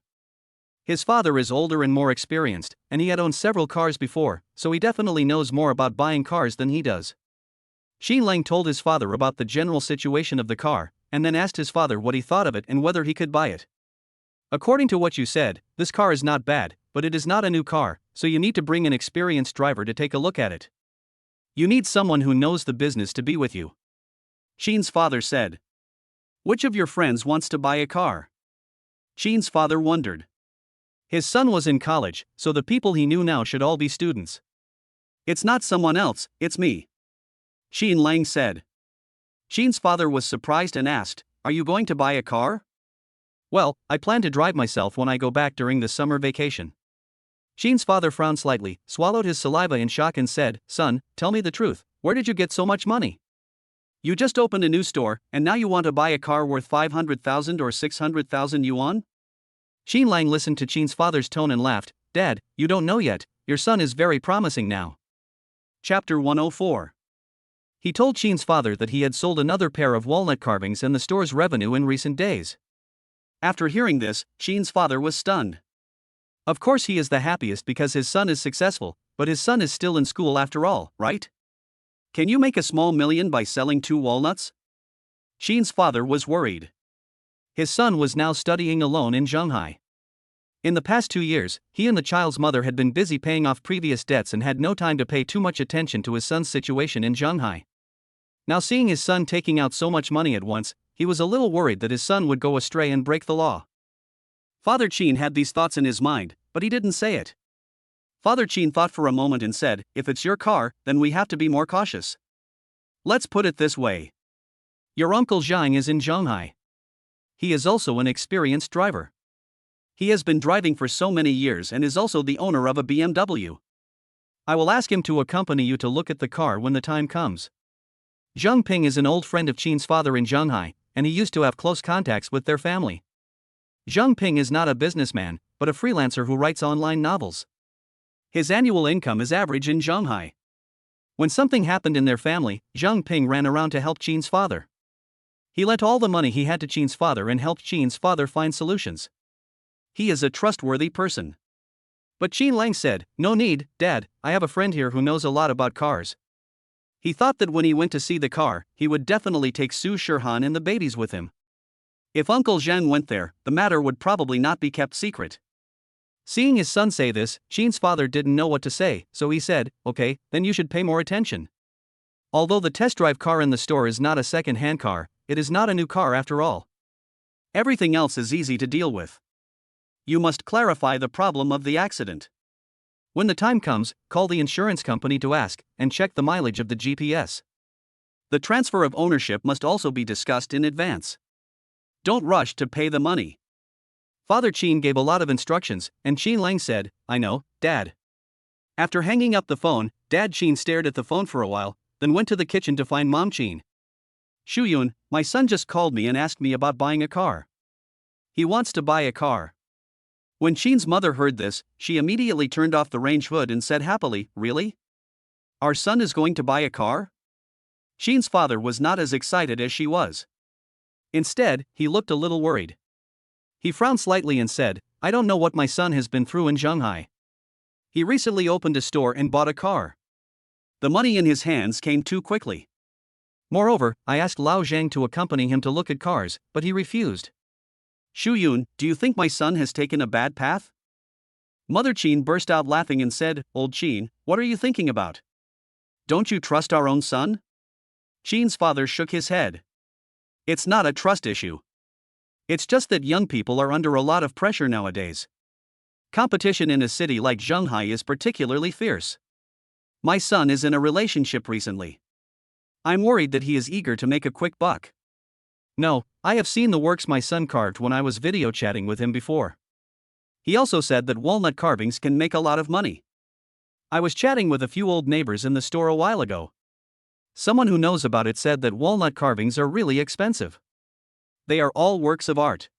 His father is older and more experienced, and he had owned several cars before, so he definitely knows more about buying cars than he does. Xin Lang told his father about the general situation of the car, and then asked his father what he thought of it and whether he could buy it. According to what you said, this car is not bad, but it is not a new car, so you need to bring an experienced driver to take a look at it. You need someone who knows the business to be with you. Qin's father said. Which of your friends wants to buy a car? Qin's father wondered. His son was in college, so the people he knew now should all be students. It's not someone else, it's me. Xin Lang said. Qin's father was surprised and asked, Are you going to buy a car? Well, I plan to drive myself when I go back during the summer vacation. Qin's father frowned slightly, swallowed his saliva in shock and said, Son, tell me the truth, where did you get so much money? You just opened a new store, and now you want to buy a car worth 500,000 or 600,000 yuan? Xin Lang listened to Qin's father's tone and laughed. Dad, you don't know yet, your son is very promising now. Chapter 104. He told Qin's father that he had sold another pair of walnut carvings and the store's revenue in recent days. After hearing this, Qin's father was stunned. Of course he is the happiest because his son is successful, but his son is still in school after all, right? Can you make a small million by selling 2 walnuts? Qin's father was worried. His son was now studying alone in Shanghai. In the past 2 years, he and the child's mother had been busy paying off previous debts and had no time to pay too much attention to his son's situation in Shanghai. Now seeing his son taking out so much money at once, he was a little worried that his son would go astray and break the law. Father Qin had these thoughts in his mind, but he didn't say it. Father Qin thought for a moment and said, If it's your car, then we have to be more cautious. Let's put it this way. Your uncle Zhang is in Shanghai. He is also an experienced driver. He has been driving for so many years and is also the owner of a BMW. I will ask him to accompany you to look at the car when the time comes. Zhang Ping is an old friend of Qin's father in Shanghai, and he used to have close contacts with their family. Zhang Ping is not a businessman, but a freelancer who writes online novels. His annual income is average in Shanghai. When something happened in their family, Zhang Ping ran around to help Qin's father. He lent all the money he had to Qin's father and helped Qin's father find solutions. He is a trustworthy person. But Xin Lang said, No need, Dad, I have a friend here who knows a lot about cars. He thought that when he went to see the car, he would definitely take Su Shirhan and the babies with him. If Uncle Zhang went there, the matter would probably not be kept secret. Seeing his son say this, Qin's father didn't know what to say, so he said, Okay, then you should pay more attention. Although the test drive car in the store is not a second-hand car, it is not a new car after all. Everything else is easy to deal with. You must clarify the problem of the accident. When the time comes, call the insurance company to ask, and check the mileage of the GPS. The transfer of ownership must also be discussed in advance. Don't rush to pay the money. Father Qin gave a lot of instructions, and Xin Lang said, I know, Dad. After hanging up the phone, Dad Qin stared at the phone for a while, then went to the kitchen to find Mom Qin. Shuyun, my son just called me and asked me about buying a car. He wants to buy a car. When Qin's mother heard this, she immediately turned off the range hood and said happily, Really? Our son is going to buy a car? Qin's father was not as excited as she was. Instead, he looked a little worried. He frowned slightly and said, I don't know what my son has been through in Shanghai. He recently opened a store and bought a car. The money in his hands came too quickly. Moreover, I asked Lao Zhang to accompany him to look at cars, but he refused. Shuyun, do you think my son has taken a bad path? Mother Qin burst out laughing and said, Old Qin, what are you thinking about? Don't you trust our own son? Qin's father shook his head. It's not a trust issue. It's just that young people are under a lot of pressure nowadays. Competition in a city like Shanghai is particularly fierce. My son is in a relationship recently. I'm worried that he is eager to make a quick buck. No, I have seen the works my son carved when I was video chatting with him before. He also said that walnut carvings can make a lot of money. I was chatting with a few old neighbors in the store a while ago. Someone who knows about it said that walnut carvings are really expensive. They are all works of art.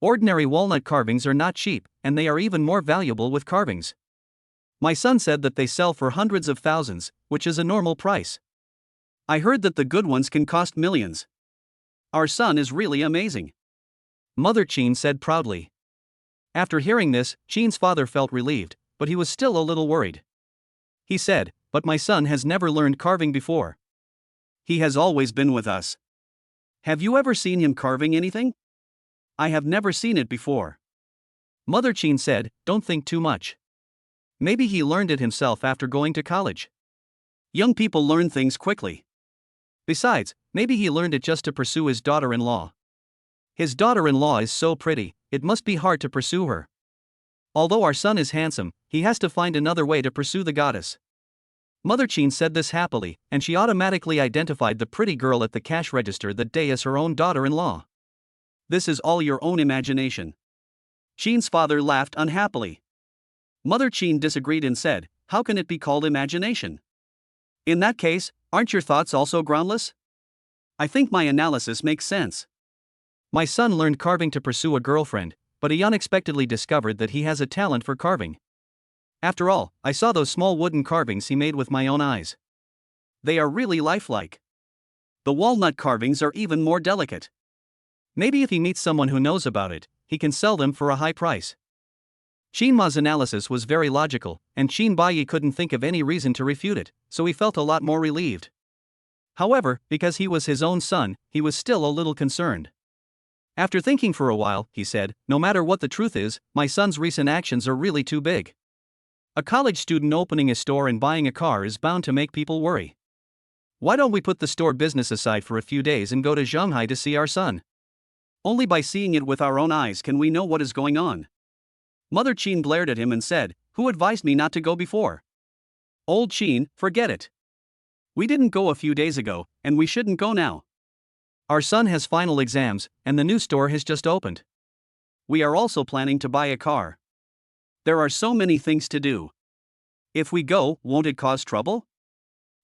Ordinary walnut carvings are not cheap, and they are even more valuable with carvings. My son said that they sell for hundreds of thousands, which is a normal price. I heard that the good ones can cost millions. Our son is really amazing, Mother Chin said proudly. After hearing this, Chin's father felt relieved, but he was still a little worried. He said, "But my son has never learned carving before. He has always been with us. Have you ever seen him carving anything?" I have never seen it before. Mother Chin said, "Don't think too much. Maybe he learned it himself after going to college. Young people learn things quickly. Besides, maybe he learned it just to pursue his daughter-in-law. His daughter-in-law is so pretty, it must be hard to pursue her. Although our son is handsome, he has to find another way to pursue the goddess." Mother Chin said this happily, and she automatically identified the pretty girl at the cash register that day as her own daughter-in-law. "This is all your own imagination." Chin's father laughed unhappily. Mother Chin disagreed and said, "How can it be called imagination? In that case, aren't your thoughts also groundless? I think my analysis makes sense. My son learned carving to pursue a girlfriend, but he unexpectedly discovered that he has a talent for carving. After all, I saw those small wooden carvings he made with my own eyes. They are really lifelike. The walnut carvings are even more delicate. Maybe if he meets someone who knows about it, he can sell them for a high price." Chin Ma's analysis was very logical, and Chin Bayi couldn't think of any reason to refute it, so he felt a lot more relieved. However, because he was his own son, he was still a little concerned. After thinking for a while, he said, "No matter what the truth is, my son's recent actions are really too big. A college student opening a store and buying a car is bound to make people worry. Why don't we put the store business aside for a few days and go to Shanghai to see our son? Only by seeing it with our own eyes can we know what is going on." Mother Chin glared at him and said, "Who advised me not to go before? Old Chin, forget it. We didn't go a few days ago, and we shouldn't go now. Our son has final exams, and the new store has just opened. We are also planning to buy a car. There are so many things to do. If we go, won't it cause trouble?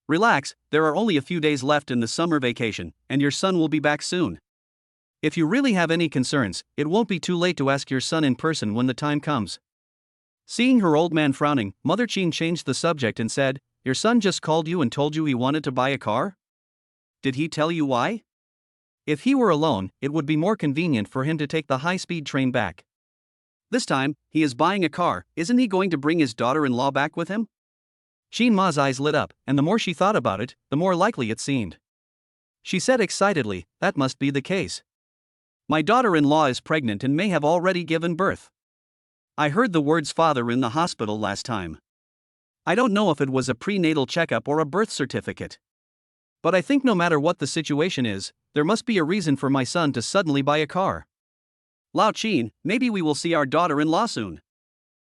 Relax, there are only a few days left in the summer vacation, and your son will be back soon. If you really have any concerns, it won't be too late to ask your son in person when the time comes." Seeing her old man frowning, Mother Chin changed the subject and said, "Your son just called you and told you he wanted to buy a car? Did he tell you why?" "If he were alone, it would be more convenient for him to take the high-speed train back. This time, he is buying a car, isn't he going to bring his daughter-in-law back with him?" Chin Ma's eyes lit up, and the more she thought about it, the more likely it seemed. She said excitedly, "That must be the case. My daughter-in-law is pregnant and may have already given birth. I heard the words father in the hospital last time. I don't know if it was a prenatal checkup or a birth certificate. But I think no matter what the situation is, there must be a reason for my son to suddenly buy a car. Lao Chin, maybe we will see our daughter-in-law soon."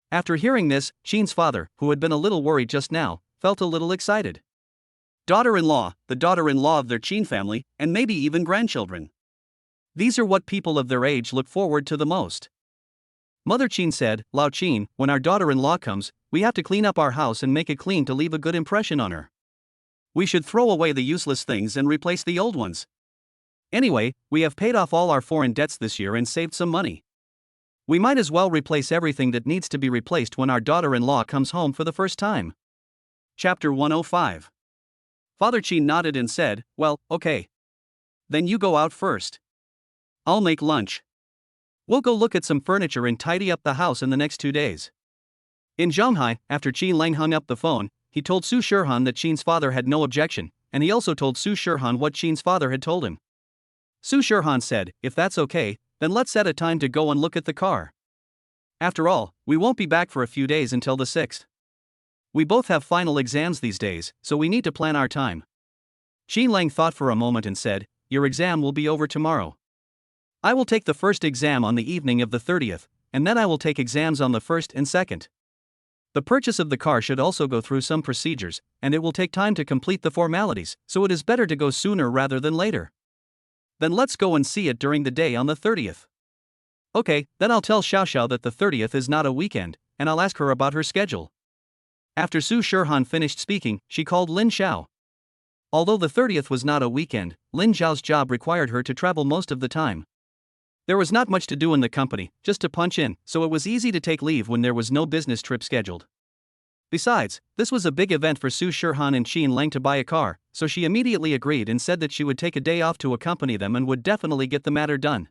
After hearing this, Chin's father, who had been a little worried just now, felt a little excited. Daughter-in-law, the daughter-in-law of their Chin family, and maybe even grandchildren. These are what people of their age look forward to the most. Mother Chin said, "Lao Chin, when our daughter-in-law comes, we have to clean up our house and make it clean to leave a good impression on her. We should throw away the useless things and replace the old ones. Anyway, we have paid off all our foreign debts this year and saved some money. We might as well replace everything that needs to be replaced when our daughter-in-law comes home for the first time." Chapter 105. Father Chin nodded and said, "Well, okay. Then you go out first. I'll make lunch. We'll go look at some furniture and tidy up the house in the next 2 days." In Shanghai, after Qi Lang hung up the phone, he told Su Shirhan that Qin's father had no objection, and he also told Su Shirhan what Qin's father had told him. Su Shirhan said, "If that's okay, then let's set a time to go and look at the car. After all, we won't be back for a few days until the 6th. We both have final exams these days, so we need to plan our time." Qi Lang thought for a moment and said, "Your exam will be over tomorrow. I will take the first exam on the evening of the 30th, and then I will take exams on the 1st and 2nd. The purchase of the car should also go through some procedures, and it will take time to complete the formalities, so it is better to go sooner rather than later." Then let's go and see it during the day on the 30th. Okay, then I'll tell Xiao that the 30th is not a weekend, and I'll ask her about her schedule. After Su Shirhan finished speaking, she called Lin Xiao. Although the 30th was not a weekend, Lin Xiao's job required her to travel most of the time. There was not much to do in the company, just to punch in, so it was easy to take leave when there was no business trip scheduled. Besides, this was a big event for Su Shirhan and Qin Lang to buy a car, so she immediately agreed and said that she would take a day off to accompany them and would definitely get the matter done.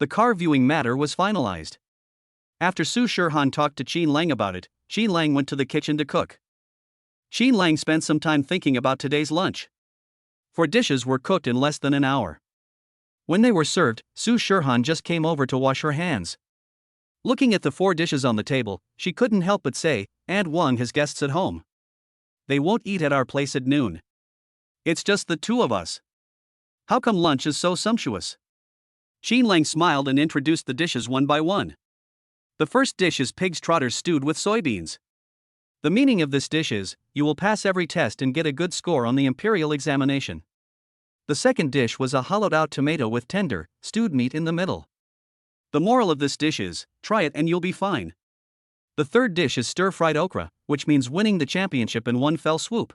The car viewing matter was finalized. After Su Shirhan talked to Qin Lang about it, Qin Lang went to the kitchen to cook. Qin Lang spent some time thinking about today's lunch. 4 dishes were cooked in less than an hour. When they were served, Su Shirhan just came over to wash her hands. Looking at the 4 dishes on the table, she couldn't help but say, "And Wang has guests at home. They won't eat at our place at noon. It's just the 2 of us. How come lunch is so sumptuous?" Qin Lang smiled and introduced the dishes one by one. The first dish is pig's trotters stewed with soybeans. The meaning of this dish is, you will pass every test and get a good score on the imperial examination. The second dish was a hollowed-out tomato with tender, stewed meat in the middle. The moral of this dish is, try it and you'll be fine. The third dish is stir-fried okra, which means winning the championship in one fell swoop.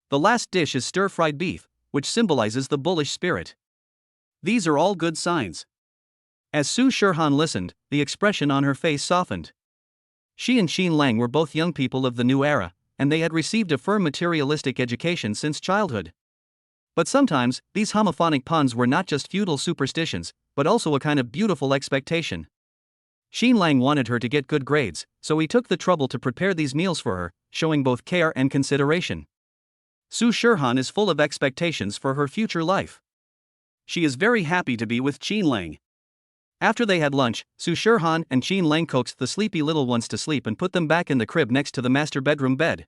The last dish is stir-fried beef, which symbolizes the bullish spirit. These are all good signs. As Su Shirhan listened, the expression on her face softened. She and Qin Lang were both young people of the new era, and they had received a firm materialistic education since childhood. But sometimes, these homophonic puns were not just feudal superstitions, but also a kind of beautiful expectation. Qin Lang wanted her to get good grades, so he took the trouble to prepare these meals for her, showing both care and consideration. Su Shirhan is full of expectations for her future life. She is very happy to be with Qin Lang. After they had lunch, Su Shirhan and Qin Lang coaxed the sleepy little ones to sleep and put them back in the crib next to the master bedroom bed.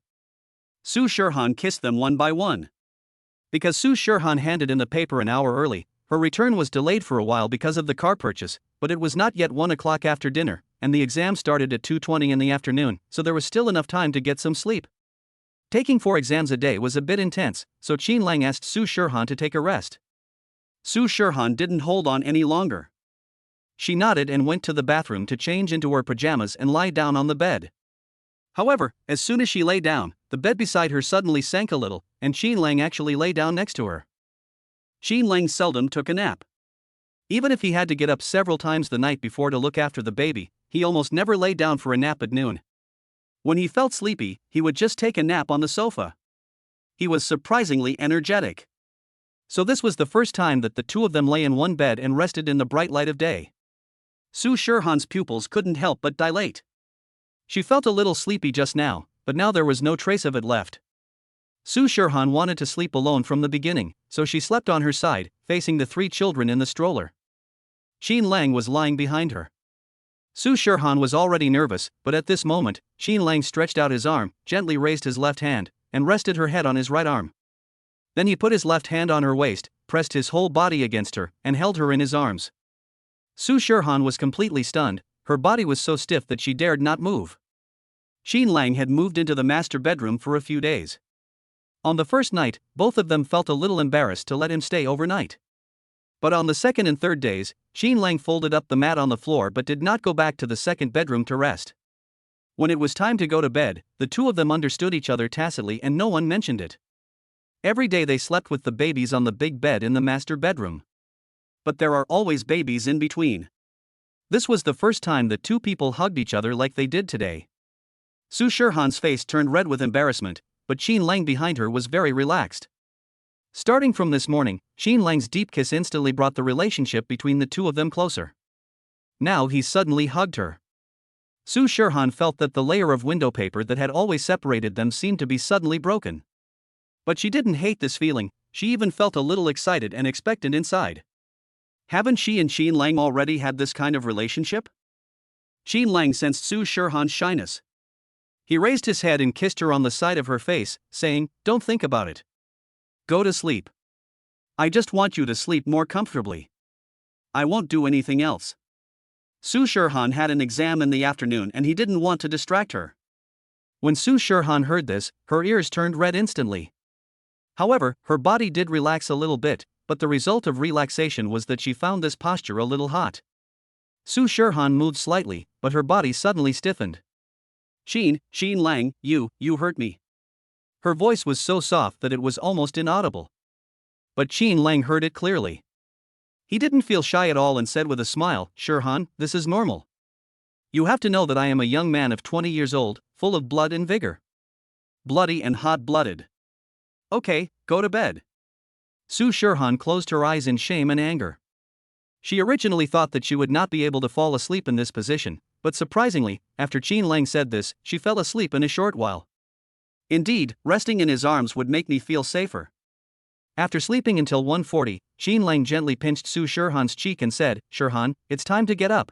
Su Shirhan kissed them one by one. Because Su Shirhan handed in the paper an hour early, her return was delayed for a while because of the car purchase, but it was not yet 1 o'clock after dinner, and the exam started at 2:20 in the afternoon, so there was still enough time to get some sleep. Taking 4 exams a day was a bit intense, so Qin Lang asked Su Shirhan to take a rest. Su Shirhan didn't hold on any longer. She nodded and went to the bathroom to change into her pajamas and lie down on the bed. However, as soon as she lay down, the bed beside her suddenly sank a little, and Qin Lang actually lay down next to her. Qin Lang seldom took a nap. Even if he had to get up several times the night before to look after the baby, he almost never lay down for a nap at noon. When he felt sleepy, he would just take a nap on the sofa. He was surprisingly energetic. So this was the first time that the 2 of them lay in one bed and rested in the bright light of day. Su Shirhan's pupils couldn't help but dilate. She felt a little sleepy just now, but now there was no trace of it left. Su Shirhan wanted to sleep alone from the beginning, so she slept on her side, facing the 3 children in the stroller. Qin Lang was lying behind her. Su Shirhan was already nervous, but at this moment, Qin Lang stretched out his arm, gently raised his left hand, and rested her head on his right arm. Then he put his left hand on her waist, pressed his whole body against her, and held her in his arms. Su Shirhan was completely stunned, her body was so stiff that she dared not move. Qin Lang had moved into the master bedroom for a few days. On the first night, both of them felt a little embarrassed to let him stay overnight. But on the second and third days, Qin Lang folded up the mat on the floor but did not go back to the second bedroom to rest. When it was time to go to bed, the 2 of them understood each other tacitly and no one mentioned it. Every day they slept with the babies on the big bed in the master bedroom. But there are always babies in between. This was the first time that 2 people hugged each other like they did today. Su Shirhan's face turned red with embarrassment, but Qin Lang behind her was very relaxed. Starting from this morning, Qin Lang's deep kiss instantly brought the relationship between the 2 of them closer. Now he suddenly hugged her. Su Shirhan felt that the layer of window paper that had always separated them seemed to be suddenly broken. But she didn't hate this feeling, she even felt a little excited and expectant inside. Haven't she and Qin Lang already had this kind of relationship? Qin Lang sensed Su Shirhan's shyness. He raised his head and kissed her on the side of her face, saying, "Don't think about it. Go to sleep. I just want you to sleep more comfortably. I won't do anything else." Su Shirhan had an exam in the afternoon and he didn't want to distract her. When Su Shirhan heard this, her ears turned red instantly. However, her body did relax a little bit, but the result of relaxation was that she found this posture a little hot. Su Shirhan moved slightly, but her body suddenly stiffened. Qin Lang, you hurt me. Her voice was so soft that it was almost inaudible. But Qin Lang heard it clearly. He didn't feel shy at all and said with a smile, Shirhan, this is normal. You have to know that I am a young man of 20 years old, full of blood and vigor. Bloody and hot-blooded. Okay, go to bed. Su Shirhan closed her eyes in shame and anger. She originally thought that she would not be able to fall asleep in this position, but surprisingly, after Qin Lang said this, she fell asleep in a short while. Indeed, resting in his arms would make me feel safer. After sleeping until 1:40, Qin Lang gently pinched Su Shirhan's cheek and said, Shirhan, it's time to get up.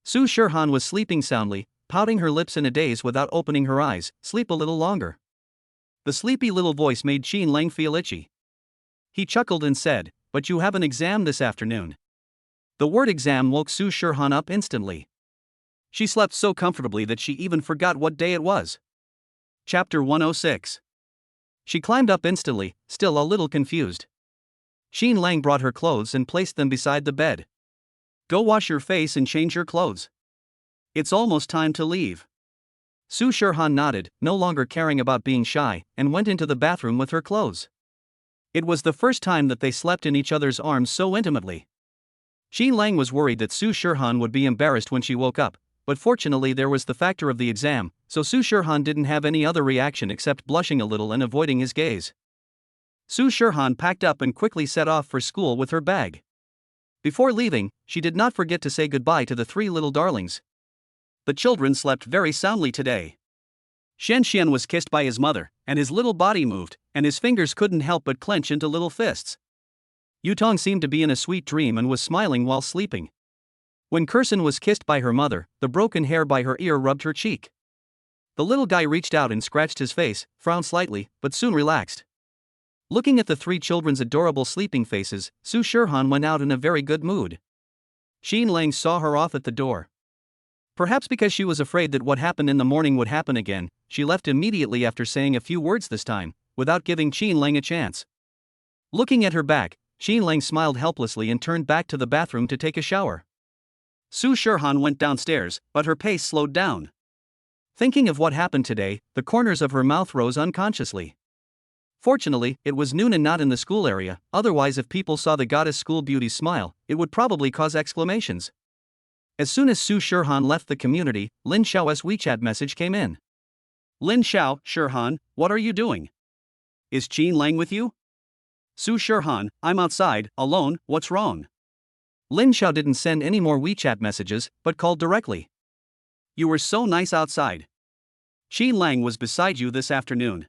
Su Shirhan was sleeping soundly, pouting her lips in a daze without opening her eyes. Sleep a little longer. The sleepy little voice made Qin Lang feel itchy. He chuckled and said, but you have an exam this afternoon. The word exam woke Su Shirhan up instantly. She slept so comfortably that she even forgot what day it was. Chapter 106. She climbed up instantly, still a little confused. Qin Lang brought her clothes and placed them beside the bed. Go wash your face and change your clothes. It's almost time to leave. Su Shirhan nodded, no longer caring about being shy, and went into the bathroom with her clothes. It was the first time that they slept in each other's arms so intimately. Qin Lang was worried that Su Shirhan would be embarrassed when she woke up, but fortunately there was the factor of the exam, so Su Shirhan didn't have any other reaction except blushing a little and avoiding his gaze. Su Shirhan packed up and quickly set off for school with her bag. Before leaving, she did not forget to say goodbye to the three little darlings. The children slept very soundly today. Shen Xian was kissed by his mother, and his little body moved, and his fingers couldn't help but clench into little fists. Yutong seemed to be in a sweet dream and was smiling while sleeping. When Kursin was kissed by her mother, the broken hair by her ear rubbed her cheek. The little guy reached out and scratched his face, frowned slightly, but soon relaxed. Looking at the three children's adorable sleeping faces, Su Shirhan went out in a very good mood. Qin Lang saw her off at the door. Perhaps because she was afraid that what happened in the morning would happen again, she left immediately after saying a few words this time, without giving Qin Lang a chance. Looking at her back, Qin Lang smiled helplessly and turned back to the bathroom to take a shower. Su Shirhan went downstairs, but her pace slowed down. Thinking of what happened today, the corners of her mouth rose unconsciously. Fortunately, it was noon and not in the school area, otherwise if people saw the goddess school beauty's smile, it would probably cause exclamations. As soon as Su Shirhan left the community, Lin Xiao's WeChat message came in. Lin Xiao, Shirhan, what are you doing? Is Qin Lang with you? Su Shirhan, I'm outside, alone, what's wrong? Lin Xiao didn't send any more WeChat messages, but called directly. You were so nice outside. Qin Lang was beside you this afternoon.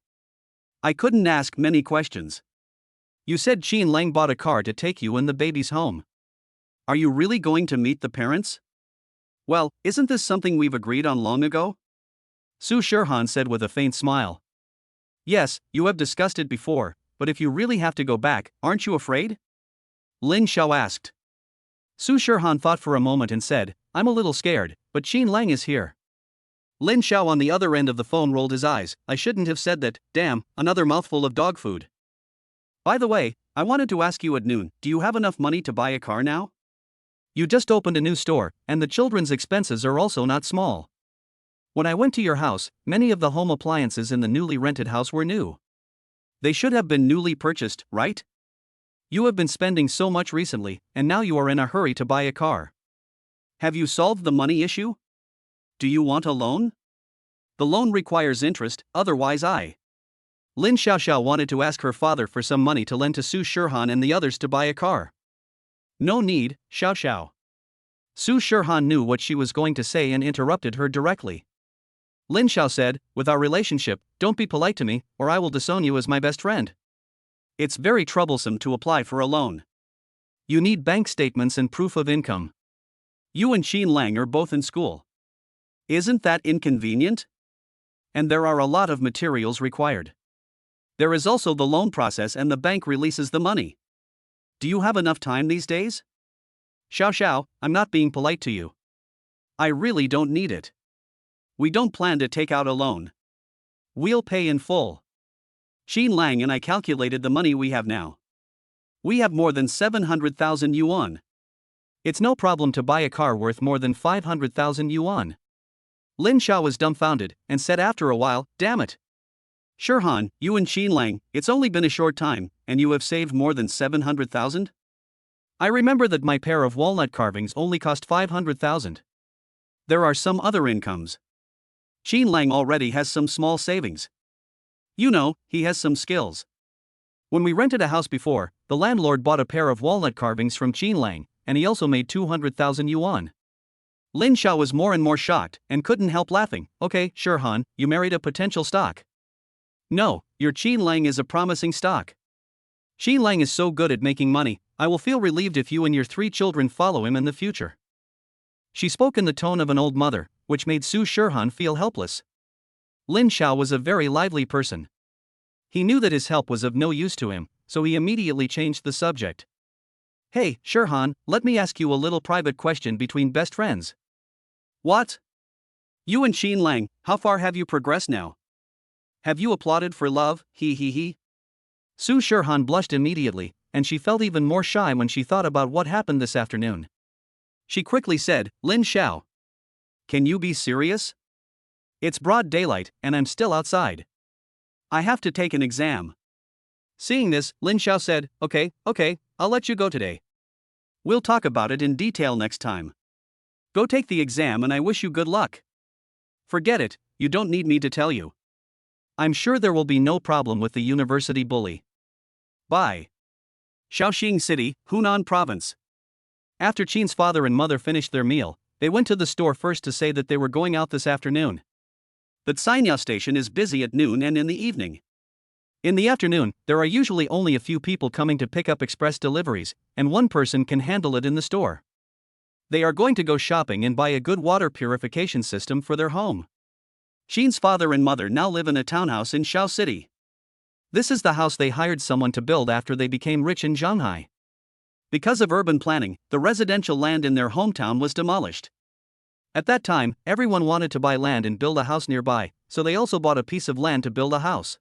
I couldn't ask many questions. You said Qin Lang bought a car to take you and the babies home. Are you really going to meet the parents? Well, isn't this something we've agreed on long ago? Su Shirhan said with a faint smile. Yes, you have discussed it before, but if you really have to go back, aren't you afraid? Lin Xiao asked. Su Shirhan thought for a moment and said, I'm a little scared, but Qin Lang is here. Lin Xiao on the other end of the phone rolled his eyes. I shouldn't have said that, damn, another mouthful of dog food. By the way, I wanted to ask you at noon, do you have enough money to buy a car now? You just opened a new store, and the children's expenses are also not small. When I went to your house, many of the home appliances in the newly rented house were new. They should have been newly purchased, right? You have been spending so much recently, and now you are in a hurry to buy a car. Have you solved the money issue? Do you want a loan? The loan requires interest, otherwise Lin Xiaoxiao wanted to ask her father for some money to lend to Su Shirhan and the others to buy a car. No need, Xiaoxiao. Su Shirhan knew what she was going to say and interrupted her directly. Lin Xiao said, with our relationship, don't be polite to me, or I will disown you as my best friend. It's very troublesome to apply for a loan. You need bank statements and proof of income. You and Qin Lang are both in school. Isn't that inconvenient? And there are a lot of materials required. There is also the loan process and the bank releases the money. Do you have enough time these days? Xiao, I'm not being polite to you. I really don't need it. We don't plan to take out a loan. We'll pay in full. Qin Lang and I calculated the money we have now. We have more than 700,000 yuan. It's no problem to buy a car worth more than 500,000 yuan. Lin Xiao was dumbfounded, and said after a while, damn it. Shirhan, you and Qin Lang, it's only been a short time, and you have saved more than 700,000? I remember that my pair of walnut carvings only cost 500,000. There are some other incomes. Qin Lang already has some small savings. You know, he has some skills. When we rented a house before, the landlord bought a pair of walnut carvings from Qin Lang, and he also made 200,000 yuan. Lin Xiao was more and more shocked, and couldn't help laughing. Okay, Shirhan, you married a potential stock. No, your Qin Lang is a promising stock. Qin Lang is so good at making money, I will feel relieved if you and your 3 children follow him in the future. She spoke in the tone of an old mother, which made Su Shirhan feel helpless. Lin Xiao was a very lively person. He knew that his help was of no use to him, so he immediately changed the subject. Hey, Shirhan, let me ask you a little private question between best friends. What? You and Qin Lang, how far have you progressed now? Have you applauded for love, he? Su Shirhan blushed immediately, and she felt even more shy when she thought about what happened this afternoon. She quickly said, Lin Xiao. Can you be serious? It's broad daylight, and I'm still outside. I have to take an exam. Seeing this, Lin Xiao said, Okay, I'll let you go today. We'll talk about it in detail next time. Go take the exam and I wish you good luck. Forget it, you don't need me to tell you. I'm sure there will be no problem with the university bully. Bye. Shaoxing City, Hunan Province. After Qin's father and mother finished their meal, they went to the store first to say that they were going out this afternoon. The Cainiao station is busy at noon and in the evening. In the afternoon, there are usually only a few people coming to pick up express deliveries, and one person can handle it in the store. They are going to go shopping and buy a good water purification system for their home. Qin's father and mother now live in a townhouse in Shao City. This is the house they hired someone to build after they became rich in Shanghai. Because of urban planning, the residential land in their hometown was demolished. At that time, everyone wanted to buy land and build a house nearby, so they also bought a piece of land to build a house.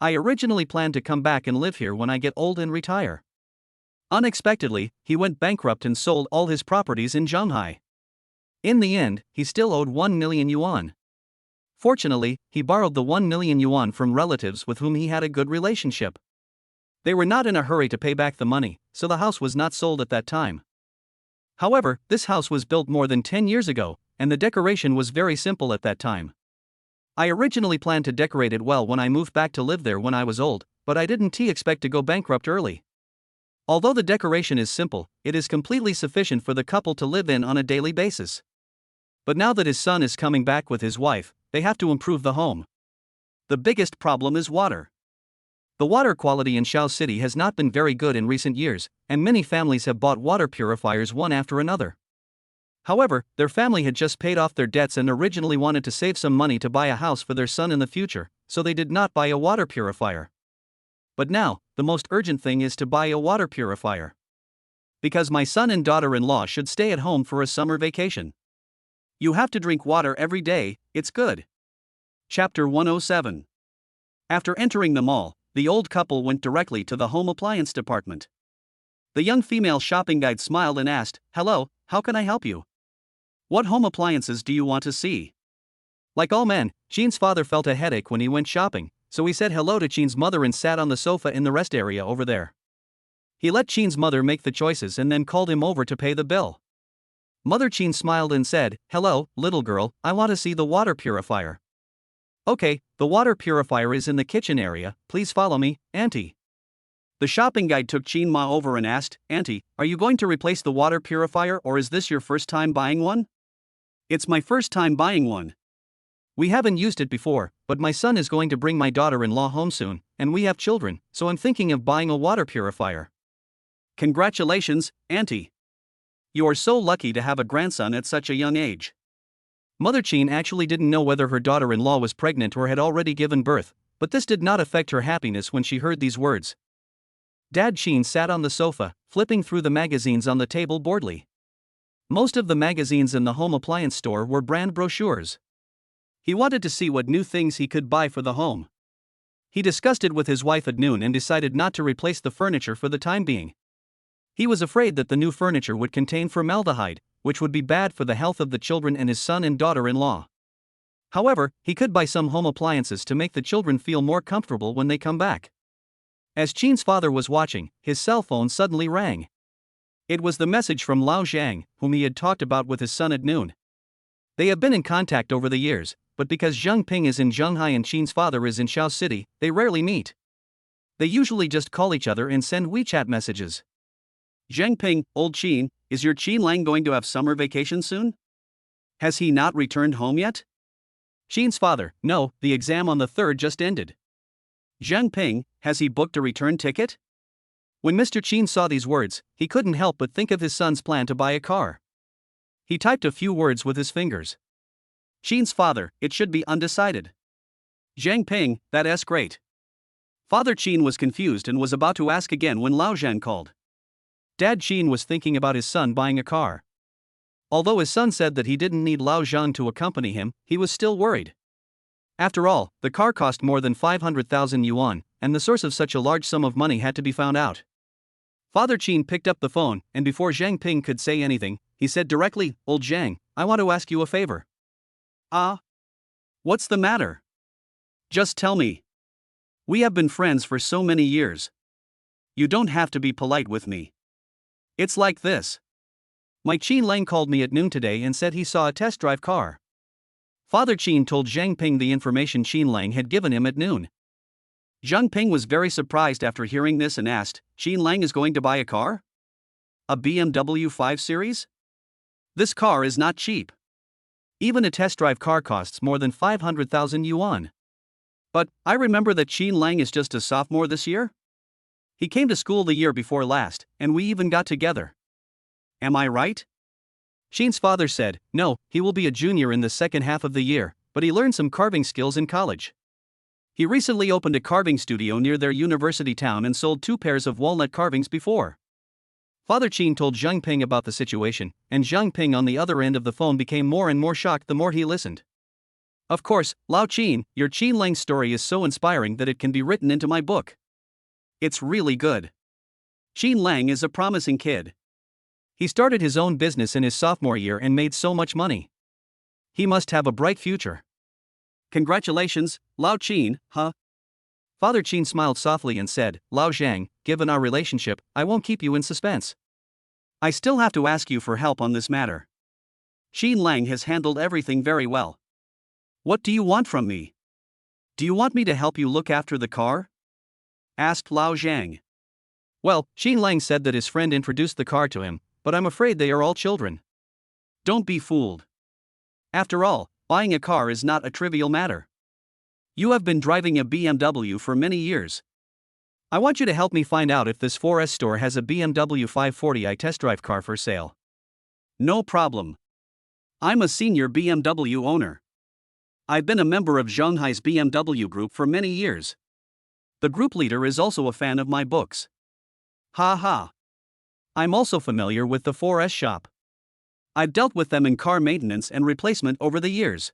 I originally planned to come back and live here when I get old and retire. Unexpectedly, he went bankrupt and sold all his properties in Shanghai. In the end, he still owed 1 million yuan. Fortunately, he borrowed the 1 million yuan from relatives with whom he had a good relationship. They were not in a hurry to pay back the money, so the house was not sold at that time. However, this house was built more than 10 years ago, and the decoration was very simple at that time. I originally planned to decorate it well when I moved back to live there when I was old, but I didn't expect to go bankrupt early. Although the decoration is simple, it is completely sufficient for the couple to live in on a daily basis. But now that his son is coming back with his wife, they have to improve the home. The biggest problem is water. The water quality in Shao City has not been very good in recent years, and many families have bought water purifiers one after another. However, their family had just paid off their debts and originally wanted to save some money to buy a house for their son in the future, so they did not buy a water purifier. But now, the most urgent thing is to buy a water purifier. Because my son and daughter-in-law should stay at home for a summer vacation. You have to drink water every day, it's good. Chapter 107. After entering the mall, the old couple went directly to the home appliance department. The young female shopping guide smiled and asked, Hello, how can I help you? What home appliances do you want to see? Like all men, Qin's father felt a headache when he went shopping, so he said hello to Qin's mother and sat on the sofa in the rest area over there. He let Qin's mother make the choices and then called him over to pay the bill. Mother Qin smiled and said, Hello, little girl, I want to see the water purifier. Okay, the water purifier is in the kitchen area, please follow me, Auntie. The shopping guide took Qin Ma over and asked, Auntie, are you going to replace the water purifier or is this your first time buying one? It's my first time buying one. We haven't used it before, but my son is going to bring my daughter-in-law home soon, and we have children, so I'm thinking of buying a water purifier. Congratulations, Auntie. You are so lucky to have a grandson at such a young age. Mother Qin actually didn't know whether her daughter-in-law was pregnant or had already given birth, but this did not affect her happiness when she heard these words. Dad Qin sat on the sofa, flipping through the magazines on the table boredly. Most of the magazines in the home appliance store were brand brochures. He wanted to see what new things he could buy for the home. He discussed it with his wife at noon and decided not to replace the furniture for the time being. He was afraid that the new furniture would contain formaldehyde, which would be bad for the health of the children and his son and daughter-in-law. However, he could buy some home appliances to make the children feel more comfortable when they come back. As Qin's father was watching, his cell phone suddenly rang. It was the message from Lao Zhang, whom he had talked about with his son at noon. They have been in contact over the years, but because Zhang Ping is in Zhenghai and Qin's father is in Xiao City, they rarely meet. They usually just call each other and send WeChat messages. Zhang Ping, old Qin, is your Qin Lang going to have summer vacation soon? Has he not returned home yet? Qin's father, no, the exam on the 3rd just ended. Zhang Ping, has he booked a return ticket? When Mr. Qin saw these words, he couldn't help but think of his son's plan to buy a car. He typed a few words with his fingers. Qin's father, it should be undecided. Zhang Ping, that's great. Father Qin was confused and was about to ask again when Lao Zhan called. Dad Qin was thinking about his son buying a car. Although his son said that he didn't need Lao Zhan to accompany him, he was still worried. After all, the car cost more than 500,000 yuan, and the source of such a large sum of money had to be found out. Father Qin picked up the phone, and before Zhang Ping could say anything, he said directly, "Old Zhang, I want to ask you a favor." Ah? What's the matter? Just tell me. We have been friends for so many years. You don't have to be polite with me. It's like this. My Qin Lang called me at noon today and said he saw a test drive car. Father Qin told Zhang Ping the information Qin Lang had given him at noon. Zhang Ping was very surprised after hearing this and asked, Qin Lang is going to buy a car? A BMW 5 Series? This car is not cheap. Even a test drive car costs more than 500,000 yuan. But I remember that Qin Lang is just a sophomore this year? He came to school the year before last, and we even got together. Am I right? Qin's father said, no, he will be a junior in the second half of the year, but he learned some carving skills in college. He recently opened a carving studio near their university town and sold 2 pairs of walnut carvings before. Father Qin told Zhang Ping about the situation, and Zhang Ping on the other end of the phone became more and more shocked the more he listened. Of course, Lao Qin, your Qin Lang story is so inspiring that it can be written into my book. It's really good. Qin Lang is a promising kid. He started his own business in his sophomore year and made so much money. He must have a bright future. Congratulations, Lao Qin, huh? Father Qin smiled softly and said, Lao Zhang, given our relationship, I won't keep you in suspense. I still have to ask you for help on this matter. Qin Lang has handled everything very well. What do you want from me? Do you want me to help you look after the car? Asked Lao Zhang. Well, Qin Lang said that his friend introduced the car to him, but I'm afraid they are all children. Don't be fooled. After all, buying a car is not a trivial matter. You have been driving a BMW for many years. I want you to help me find out if this 4S store has a BMW 540i test drive car for sale. No problem. I'm a senior BMW owner. I've been a member of Shanghai's BMW group for many years. The group leader is also a fan of my books. Ha ha. I'm also familiar with the 4S shop. I've dealt with them in car maintenance and replacement over the years.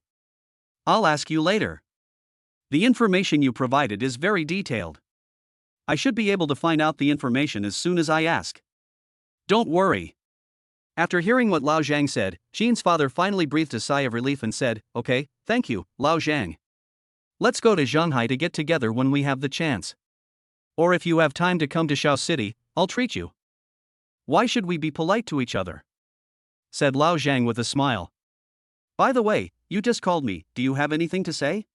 I'll ask you later. The information you provided is very detailed. I should be able to find out the information as soon as I ask. Don't worry. After hearing what Lao Zhang said, Qin's father finally breathed a sigh of relief and said, okay, thank you, Lao Zhang. Let's go to Shanghai to get together when we have the chance. Or if you have time to come to Xiao City, I'll treat you. Why should we be polite to each other? Said Lao Zhang with a smile. By the way, you just called me, do you have anything to say?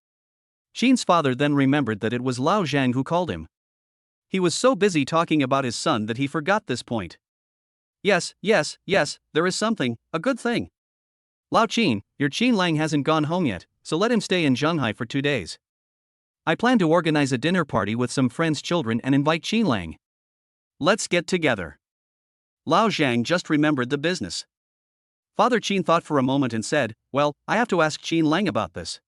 Qin's father then remembered that it was Lao Zhang who called him. He was so busy talking about his son that he forgot this point. Yes, there is something, a good thing. Lao Qin, your Qin Lang hasn't gone home yet, so let him stay in Shanghai for 2 days. I plan to organize a dinner party with some friends' children and invite Qin Lang. Let's get together. Lao Zhang just remembered the business. Father Qin thought for a moment and said, well, I have to ask Qin Lang about this.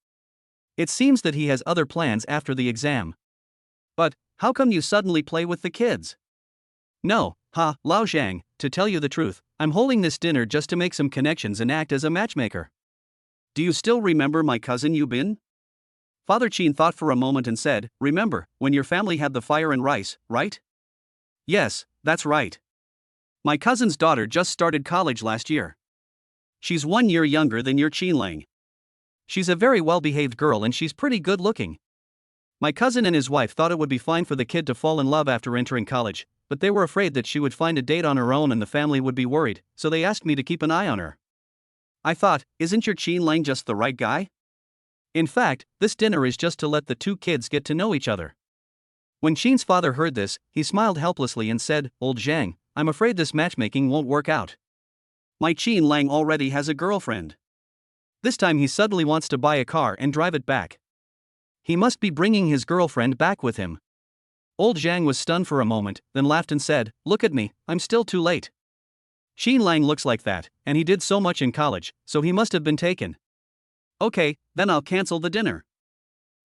It seems that he has other plans after the exam. But, how come you suddenly play with the kids? No, Lao Zhang, to tell you the truth, I'm holding this dinner just to make some connections and act as a matchmaker. Do you still remember my cousin Yubin? Father Qin thought for a moment and said, "Remember, when your family had the fire and rice, right?" "Yes, that's right. My cousin's daughter just started college last year. She's 1 year younger than your Qinlang. She's a very well-behaved girl and she's pretty good looking. My cousin and his wife thought it would be fine for the kid to fall in love after entering college, but they were afraid that she would find a date on her own and the family would be worried, so they asked me to keep an eye on her. I thought, isn't your Qinlang just the right guy? In fact, this dinner is just to let the two kids get to know each other." When Qin's father heard this, he smiled helplessly and said, "Old Zhang, I'm afraid this matchmaking won't work out. My Qinlang already has a girlfriend. This time he suddenly wants to buy a car and drive it back. He must be bringing his girlfriend back with him." Old Zhang was stunned for a moment, then laughed and said, "Look at me, I'm still too late. Qinlang looks like that, and he did so much in college, so he must have been taken. Okay, then I'll cancel the dinner.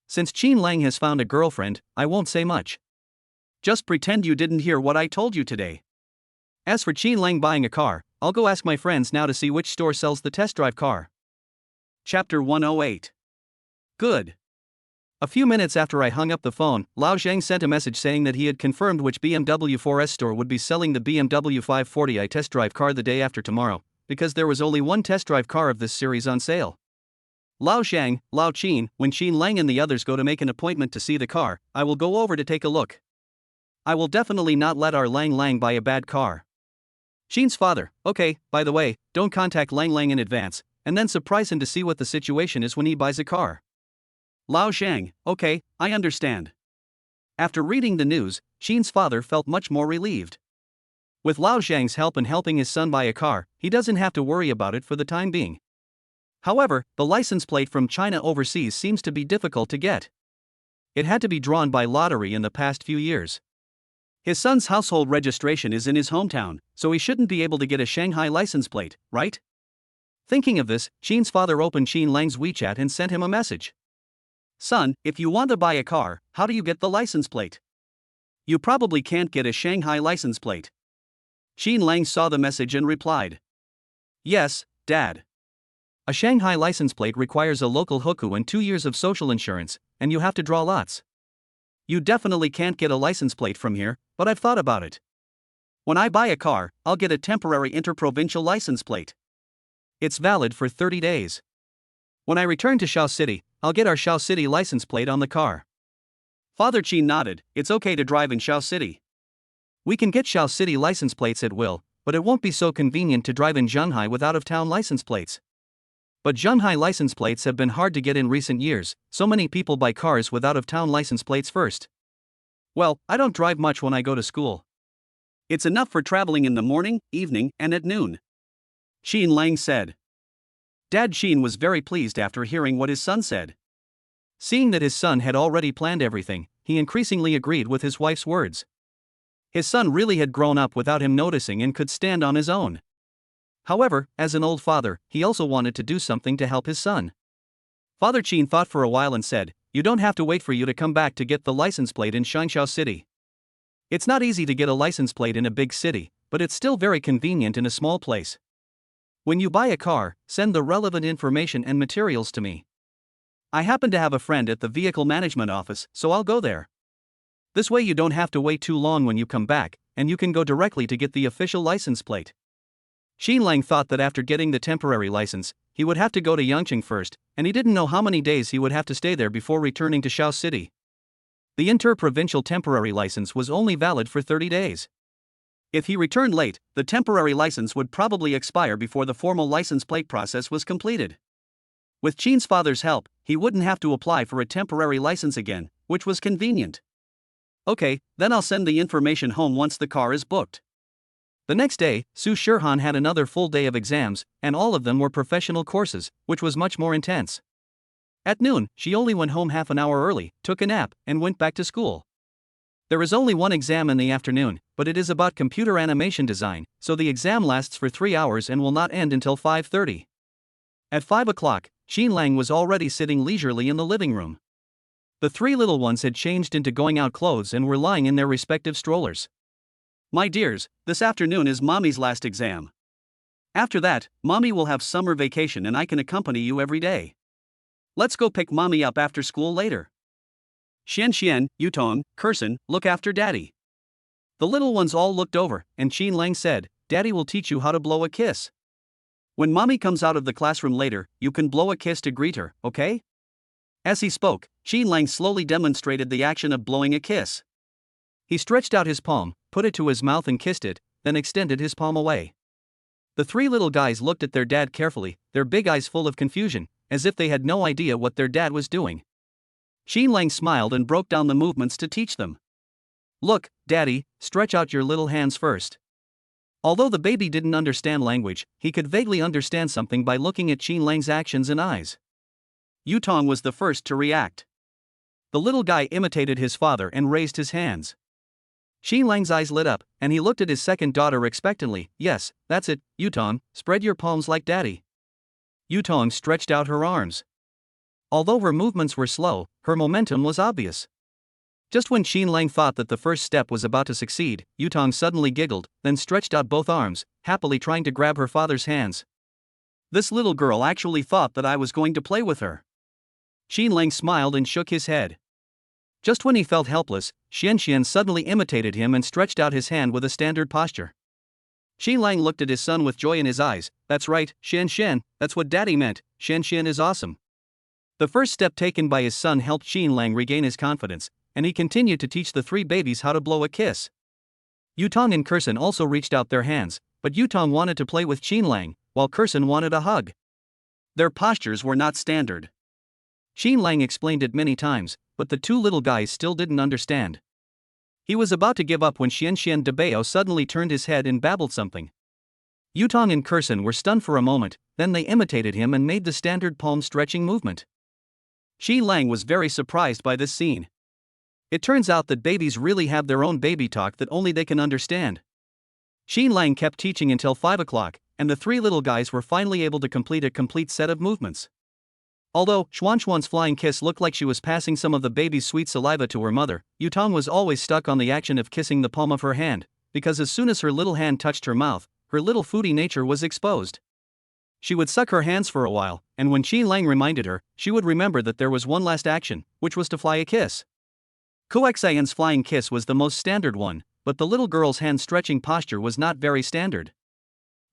Since Qinlang has found a girlfriend, I won't say much. Just pretend you didn't hear what I told you today. As for Qinlang buying a car, I'll go ask my friends now to see which store sells the test drive car." Chapter 108. Good. A few minutes after I hung up the phone, Lao Zhang sent a message saying that he had confirmed which BMW 4S store would be selling the BMW 540i test drive car the day after tomorrow, because there was only one test drive car of this series on sale. Lao Zhang, Lao Qin, when Qinlang and the others go to make an appointment to see the car, I will go over to take a look. I will definitely not let our Lang Lang buy a bad car. Qin's father, okay, by the way, don't contact Lang Lang in advance, and then surprise him to see what the situation is when he buys a car. Lao Zhang, okay, I understand. After reading the news, Qin's father felt much more relieved. With Lao Zhang's help in helping his son buy a car, he doesn't have to worry about it for the time being. However, the license plate from China overseas seems to be difficult to get. It had to be drawn by lottery in the past few years. His son's household registration is in his hometown, so he shouldn't be able to get a Shanghai license plate, right? Thinking of this, Qin's father opened Qinlang's WeChat and sent him a message. "Son, if you want to buy a car, how do you get the license plate? You probably can't get a Shanghai license plate." Qinlang saw the message and replied, "Yes, Dad. A Shanghai license plate requires a local hukou and 2 years of social insurance, and you have to draw lots. You definitely can't get a license plate from here, but I've thought about it. When I buy a car, I'll get a temporary interprovincial license plate. It's valid for 30 days. When I return to Shao City, I'll get our Shao City license plate on the car." Father Qin nodded. "It's okay to drive in Shao City. We can get Shao City license plates at will, but it won't be so convenient to drive in Zhanghai with out-of-town license plates. But Zhanghai license plates have been hard to get in recent years, so many people buy cars with out-of-town license plates first. Well, I don't drive much when I go to school. It's enough for traveling in the morning, evening, and at noon," Qinlang said. Dad Qin was very pleased after hearing what his son said. Seeing that his son had already planned everything, he increasingly agreed with his wife's words. His son really had grown up without him noticing and could stand on his own. However, as an old father, he also wanted to do something to help his son. Father Qin thought for a while and said, "You don't have to wait for you to come back to get the license plate in Shangshao City. It's not easy to get a license plate in a big city, but it's still very convenient in a small place. When you buy a car, send the relevant information and materials to me. I happen to have a friend at the vehicle management office, so I'll go there. This way you don't have to wait too long when you come back, and you can go directly to get the official license plate." Qinlang thought that after getting the temporary license, he would have to go to Yangqing first, and he didn't know how many days he would have to stay there before returning to Shao City. The interprovincial temporary license was only valid for 30 days. If he returned late, the temporary license would probably expire before the formal license plate process was completed. With Qin's father's help, he wouldn't have to apply for a temporary license again, which was convenient. Okay, then I'll send the information home once the car is booked. The next day, Su Shirhan had another full day of exams, and all of them were professional courses, which was much more intense. At noon, she only went home half an hour early, took a nap, and went back to school. There is only one exam in the afternoon, but it is about computer animation design, so the exam lasts for 3 hours and will not end until 5:30. At 5 o'clock, Qinlang was already sitting leisurely in the living room. The 3 little ones had changed into going-out clothes and were lying in their respective strollers. "My dears, this afternoon is Mommy's last exam. After that, Mommy will have summer vacation and I can accompany you every day. Let's go pick mommy up after school later. Xian, Yutong, Kurson, look after daddy. The little ones all looked over, and Qin Lang said, Daddy will teach you how to blow a kiss. When mommy comes out of the classroom later, you can blow a kiss to greet her, okay? As he spoke, Qin Lang slowly demonstrated the action of blowing a kiss. He stretched out his palm, put it to his mouth and kissed it, then extended his palm away. The three little guys looked at their dad carefully, their big eyes full of confusion, as if they had no idea what their dad was doing. Qin Lang smiled and broke down the movements to teach them. Look, Daddy, stretch out your little hands first. Although the baby didn't understand language, he could vaguely understand something by looking at Qin Lang's actions and eyes. Yutong was the first to react. The little guy imitated his father and raised his hands. Qin Lang's eyes lit up, and he looked at his second daughter expectantly. Yes, that's it, Yutong, spread your palms like Daddy. Yutong stretched out her arms. Although her movements were slow, her momentum was obvious. Just when Qin Lang thought that the first step was about to succeed, Yutong suddenly giggled, then stretched out both arms, happily trying to grab her father's hands. This little girl actually thought that I was going to play with her. Qin Lang smiled and shook his head. Just when he felt helpless, Xian suddenly imitated him and stretched out his hand with a standard posture. Qin Lang looked at his son with joy in his eyes. That's right, Xian, that's what Daddy meant. Xian is awesome. The first step taken by his son helped Qin Lang regain his confidence, and he continued to teach the three babies how to blow a kiss. Yutong and Kurson also reached out their hands, but Yutong wanted to play with Qin Lang, while Kurson wanted a hug. Their postures were not standard. Qin Lang explained it many times, but the two little guys still didn't understand. He was about to give up when Xian Debao suddenly turned his head and babbled something. Yutong and Kurson were stunned for a moment, then they imitated him and made the standard palm stretching movement. Qin Lang was very surprised by this scene. It turns out that babies really have their own baby talk that only they can understand. Qin Lang kept teaching until 5 o'clock, and the three little guys were finally able to complete a complete set of movements. Although Xuan's flying kiss looked like she was passing some of the baby's sweet saliva to her mother, Yutong was always stuck on the action of kissing the palm of her hand, because as soon as her little hand touched her mouth, her little foodie nature was exposed. She would suck her hands for a while, and when Qin Lang reminded her, she would remember that there was one last action, which was to fly a kiss. Kuxian's flying kiss was the most standard one, but the little girl's hand-stretching posture was not very standard.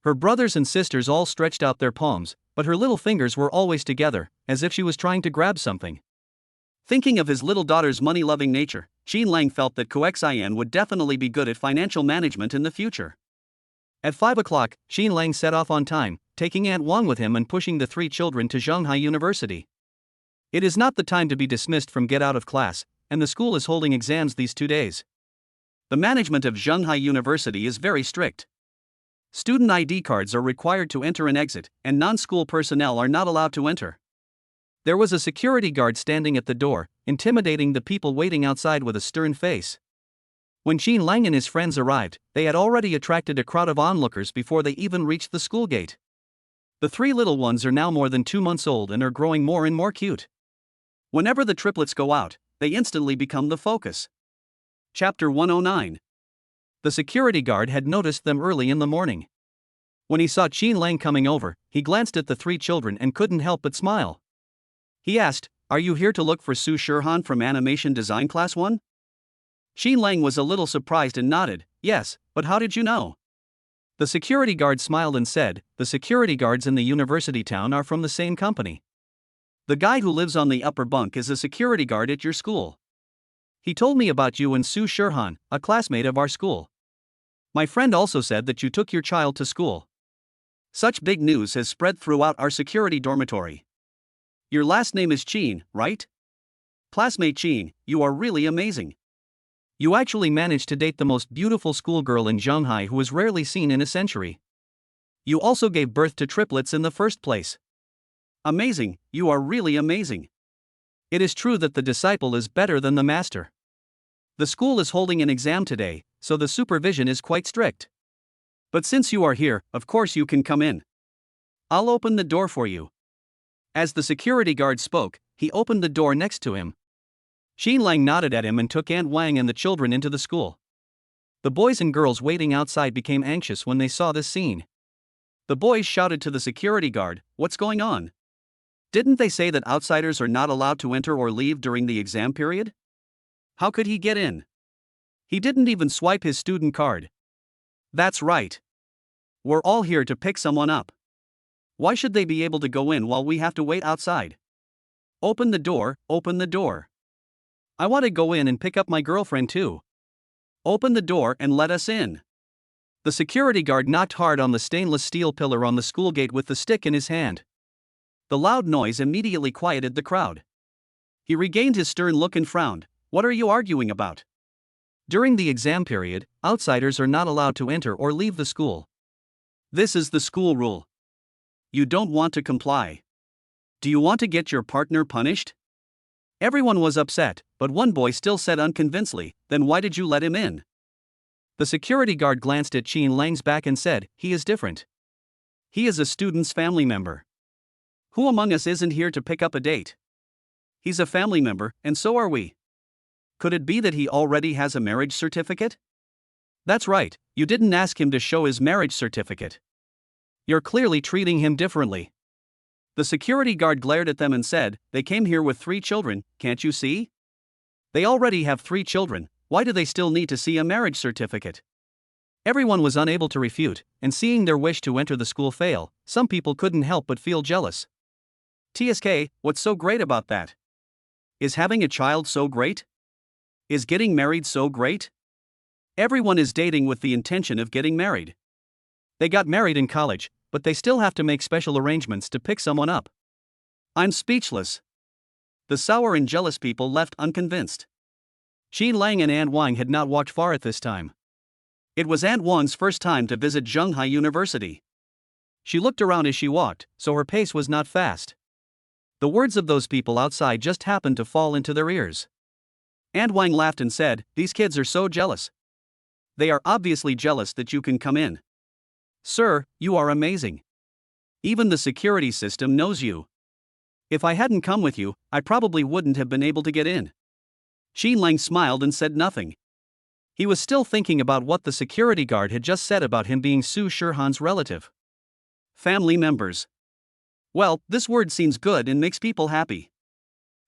Her brothers and sisters all stretched out their palms, but her little fingers were always together, as if she was trying to grab something. Thinking of his little daughter's money-loving nature, Qin Lang felt that Kuxian would definitely be good at financial management in the future. At 5 o'clock, Qin Lang set off on time, taking Aunt Wang with him and pushing the three children to Shanghai University. It is not the time to be dismissed from get out of class, and the school is holding exams these 2 days. The management of Shanghai University is very strict. Student ID cards are required to enter and exit, and non-school personnel are not allowed to enter. There was a security guard standing at the door, intimidating the people waiting outside with a stern face. When Qin Lang and his friends arrived, they had already attracted a crowd of onlookers before they even reached the school gate. The three little ones are now more than 2 months old and are growing more and more cute. Whenever the triplets go out, they instantly become the focus. Chapter 109. The security guard had noticed them early in the morning. When he saw Qin Lang coming over, he glanced at the three children and couldn't help but smile. He asked, "Are you here to look for Su Shirhan from Animation Design Class 1? Qin Lang was a little surprised and nodded. Yes, but how did you know? The security guard smiled and said, "The security guards in the university town are from the same company. The guy who lives on the upper bunk is a security guard at your school. He told me about you and Su Shirhan, a classmate of our school. My friend also said that you took your child to school." Such big news has spread throughout our security dormitory. Your last name is Qin, right? Classmate Qin, you are really amazing. You actually managed to date the most beautiful schoolgirl in Shanghai who is rarely seen in a century. You also gave birth to triplets in the first place. Amazing, you are really amazing. It is true that the disciple is better than the master. The school is holding an exam today, so the supervision is quite strict. But since you are here, of course you can come in. I'll open the door for you. As the security guard spoke, he opened the door next to him. Qin Lang nodded at him and took Aunt Wang and the children into the school. The boys and girls waiting outside became anxious when they saw this scene. The boys shouted to the security guard, "What's going on?" Didn't they say that outsiders are not allowed to enter or leave during the exam period? How could he get in? He didn't even swipe his student card. That's right. We're all here to pick someone up. Why should they be able to go in while we have to wait outside? Open the door, open the door. I want to go in and pick up my girlfriend too. Open the door and let us in. The security guard knocked hard on the stainless steel pillar on the school gate with the stick in his hand. The loud noise immediately quieted the crowd. He regained his stern look and frowned. What are you arguing about? During the exam period, outsiders are not allowed to enter or leave the school. This is the school rule. You don't want to comply. Do you want to get your partner punished? Everyone was upset, but one boy still said unconvincingly, then why did you let him in? The security guard glanced at Qin Lang's back and said, he is different. He is a student's family member. Who among us isn't here to pick up a date? He's a family member, and so are we. Could it be that he already has a marriage certificate? That's right, you didn't ask him to show his marriage certificate. You're clearly treating him differently. The security guard glared at them and said, they came here with 3 children, can't you see? They already have 3 children, why do they still need to see a marriage certificate? Everyone was unable to refute, and seeing their wish to enter the school fail, some people couldn't help but feel jealous. TSK, what's so great about that? Is having a child so great? Is getting married so great? Everyone is dating with the intention of getting married. They got married in college, but they still have to make special arrangements to pick someone up. I'm speechless. The sour and jealous people left unconvinced. Qin Lang and Aunt Wang had not walked far at this time. It was Aunt Wang's first time to visit Zhenghai University. She looked around as she walked, so her pace was not fast. The words of those people outside just happened to fall into their ears. Aunt Wang laughed and said, these kids are so jealous. They are obviously jealous that you can come in. Sir, you are amazing. Even the security system knows you. If I hadn't come with you, I probably wouldn't have been able to get in. Qin Lang smiled and said nothing. He was still thinking about what the security guard had just said about him being Su Shihan's relative. Family members. Well, this word seems good and makes people happy.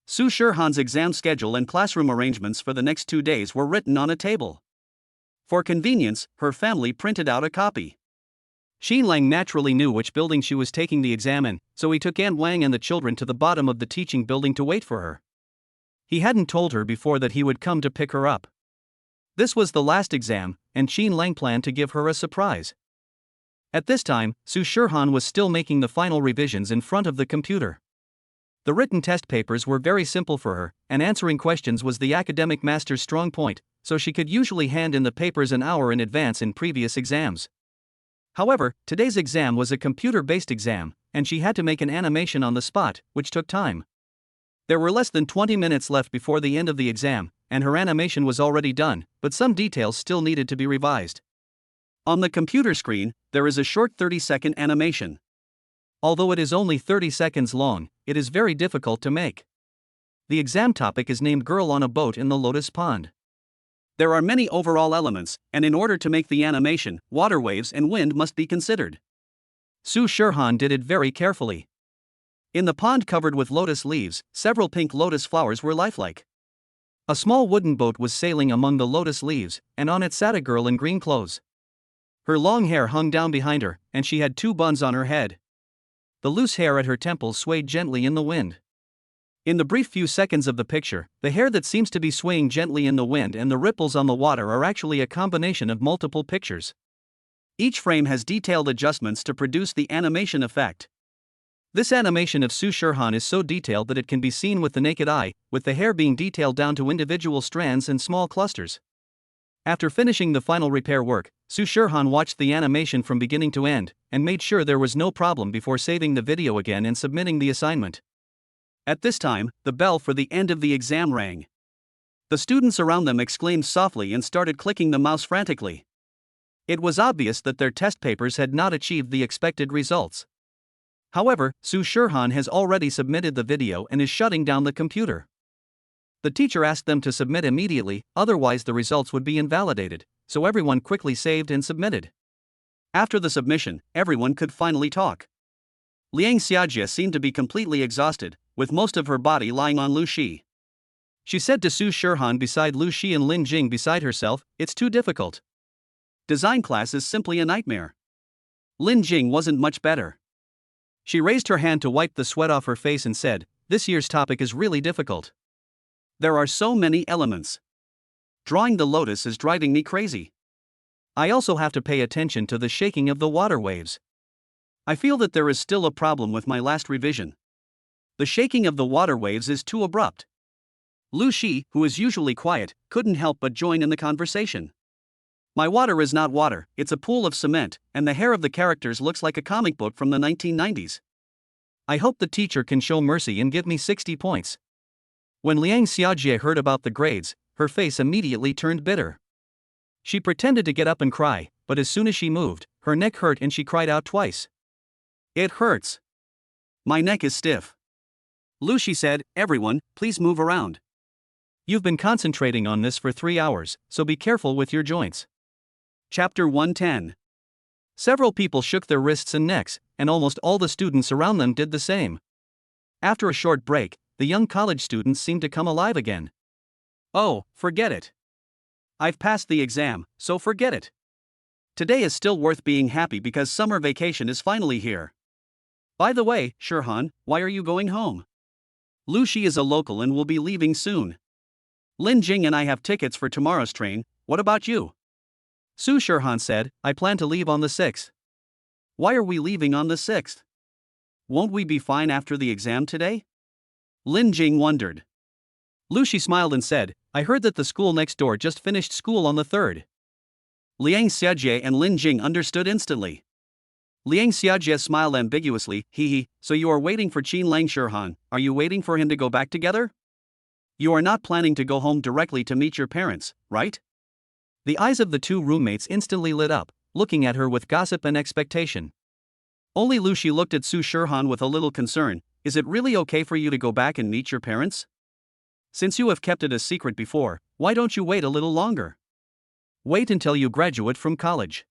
Su Shihan's exam schedule and classroom arrangements for the next 2 days were written on a table. For convenience, her family printed out a copy. Qin Lang naturally knew which building she was taking the exam in, so he took Aunt Wang and the children to the bottom of the teaching building to wait for her. He hadn't told her before that he would come to pick her up. This was the last exam, and Qin Lang planned to give her a surprise. At this time, Su Shihan was still making the final revisions in front of the computer. The written test papers were very simple for her, and answering questions was the academic master's strong point, so she could usually hand in the papers an hour in advance in previous exams. However, today's exam was a computer-based exam, and she had to make an animation on the spot, which took time. There were less than 20 minutes left before the end of the exam, and her animation was already done, but some details still needed to be revised. On the computer screen, there is a short 30-second animation. Although it is only 30 seconds long, it is very difficult to make. The exam topic is named Girl on a Boat in the Lotus Pond. There are many overall elements, and in order to make the animation, water waves and wind must be considered. Su Shihan did it very carefully. In the pond covered with lotus leaves, several pink lotus flowers were lifelike. A small wooden boat was sailing among the lotus leaves, and on it sat a girl in green clothes. Her long hair hung down behind her, and she had 2 buns on her head. The loose hair at her temples swayed gently in the wind. In the brief few seconds of the picture, the hair that seems to be swaying gently in the wind and the ripples on the water are actually a combination of multiple pictures. Each frame has detailed adjustments to produce the animation effect. This animation of Su Shihan is so detailed that it can be seen with the naked eye, with the hair being detailed down to individual strands and small clusters. After finishing the final repair work, Su Shihan watched the animation from beginning to end, and made sure there was no problem before saving the video again and submitting the assignment. At this time, the bell for the end of the exam rang. The students around them exclaimed softly and started clicking the mouse frantically. It was obvious that their test papers had not achieved the expected results. However, Su Shihan has already submitted the video and is shutting down the computer. The teacher asked them to submit immediately, otherwise the results would be invalidated, so everyone quickly saved and submitted. After the submission, everyone could finally talk. Liang Xiajie seemed to be completely exhausted, with most of her body lying on Lu Shi. She said to Su Shirhan beside Lu Shi and Lin Jing beside herself, "It's too difficult. Design class is simply a nightmare." Lin Jing wasn't much better. She raised her hand to wipe the sweat off her face and said, "This year's topic is really difficult. There are so many elements. Drawing the lotus is driving me crazy. I also have to pay attention to the shaking of the water waves. I feel that there is still a problem with my last revision. The shaking of the water waves is too abrupt." Lu Shi, who is usually quiet, couldn't help but join in the conversation. "My water is not water, it's a pool of cement, and the hair of the characters looks like a comic book from the 1990s. I hope the teacher can show mercy and give me 60 points. When Liang Xiajie heard about the grades, her face immediately turned bitter. She pretended to get up and cry, but as soon as she moved, her neck hurt and she cried out twice. "It hurts. My neck is stiff." Lu Shi said, "Everyone, please move around. You've been concentrating on this for 3 hours, so be careful with your joints." Chapter 110. Several people shook their wrists and necks, and almost all the students around them did the same. After a short break, the young college students seemed to come alive again. "Oh, forget it. I've passed the exam, so forget it. Today is still worth being happy because summer vacation is finally here. By the way, Shirhan, why are you going home? Lu Shi is a local and will be leaving soon. Lin Jing and I have tickets for tomorrow's train, what about you?" Su Shirhan said, "I plan to leave on the 6th. Why are we leaving on the 6th? Won't we be fine after the exam today?" Lin Jing wondered. Lu Shi smiled and said, "I heard that the school next door just finished school on the 3rd. Liang Xiajie and Lin Jing understood instantly. Liang Xiajie smiled ambiguously, "Hee, so you are waiting for Qin Lang Shirhan, are you waiting for him to go back together? You are not planning to go home directly to meet your parents, right?" The eyes of the two roommates instantly lit up, looking at her with gossip and expectation. Only Lu Shi looked at Su Shirhan with a little concern. "Is it really okay for you to go back and meet your parents? Since you have kept it a secret before, why don't you wait a little longer? Wait until you graduate from college."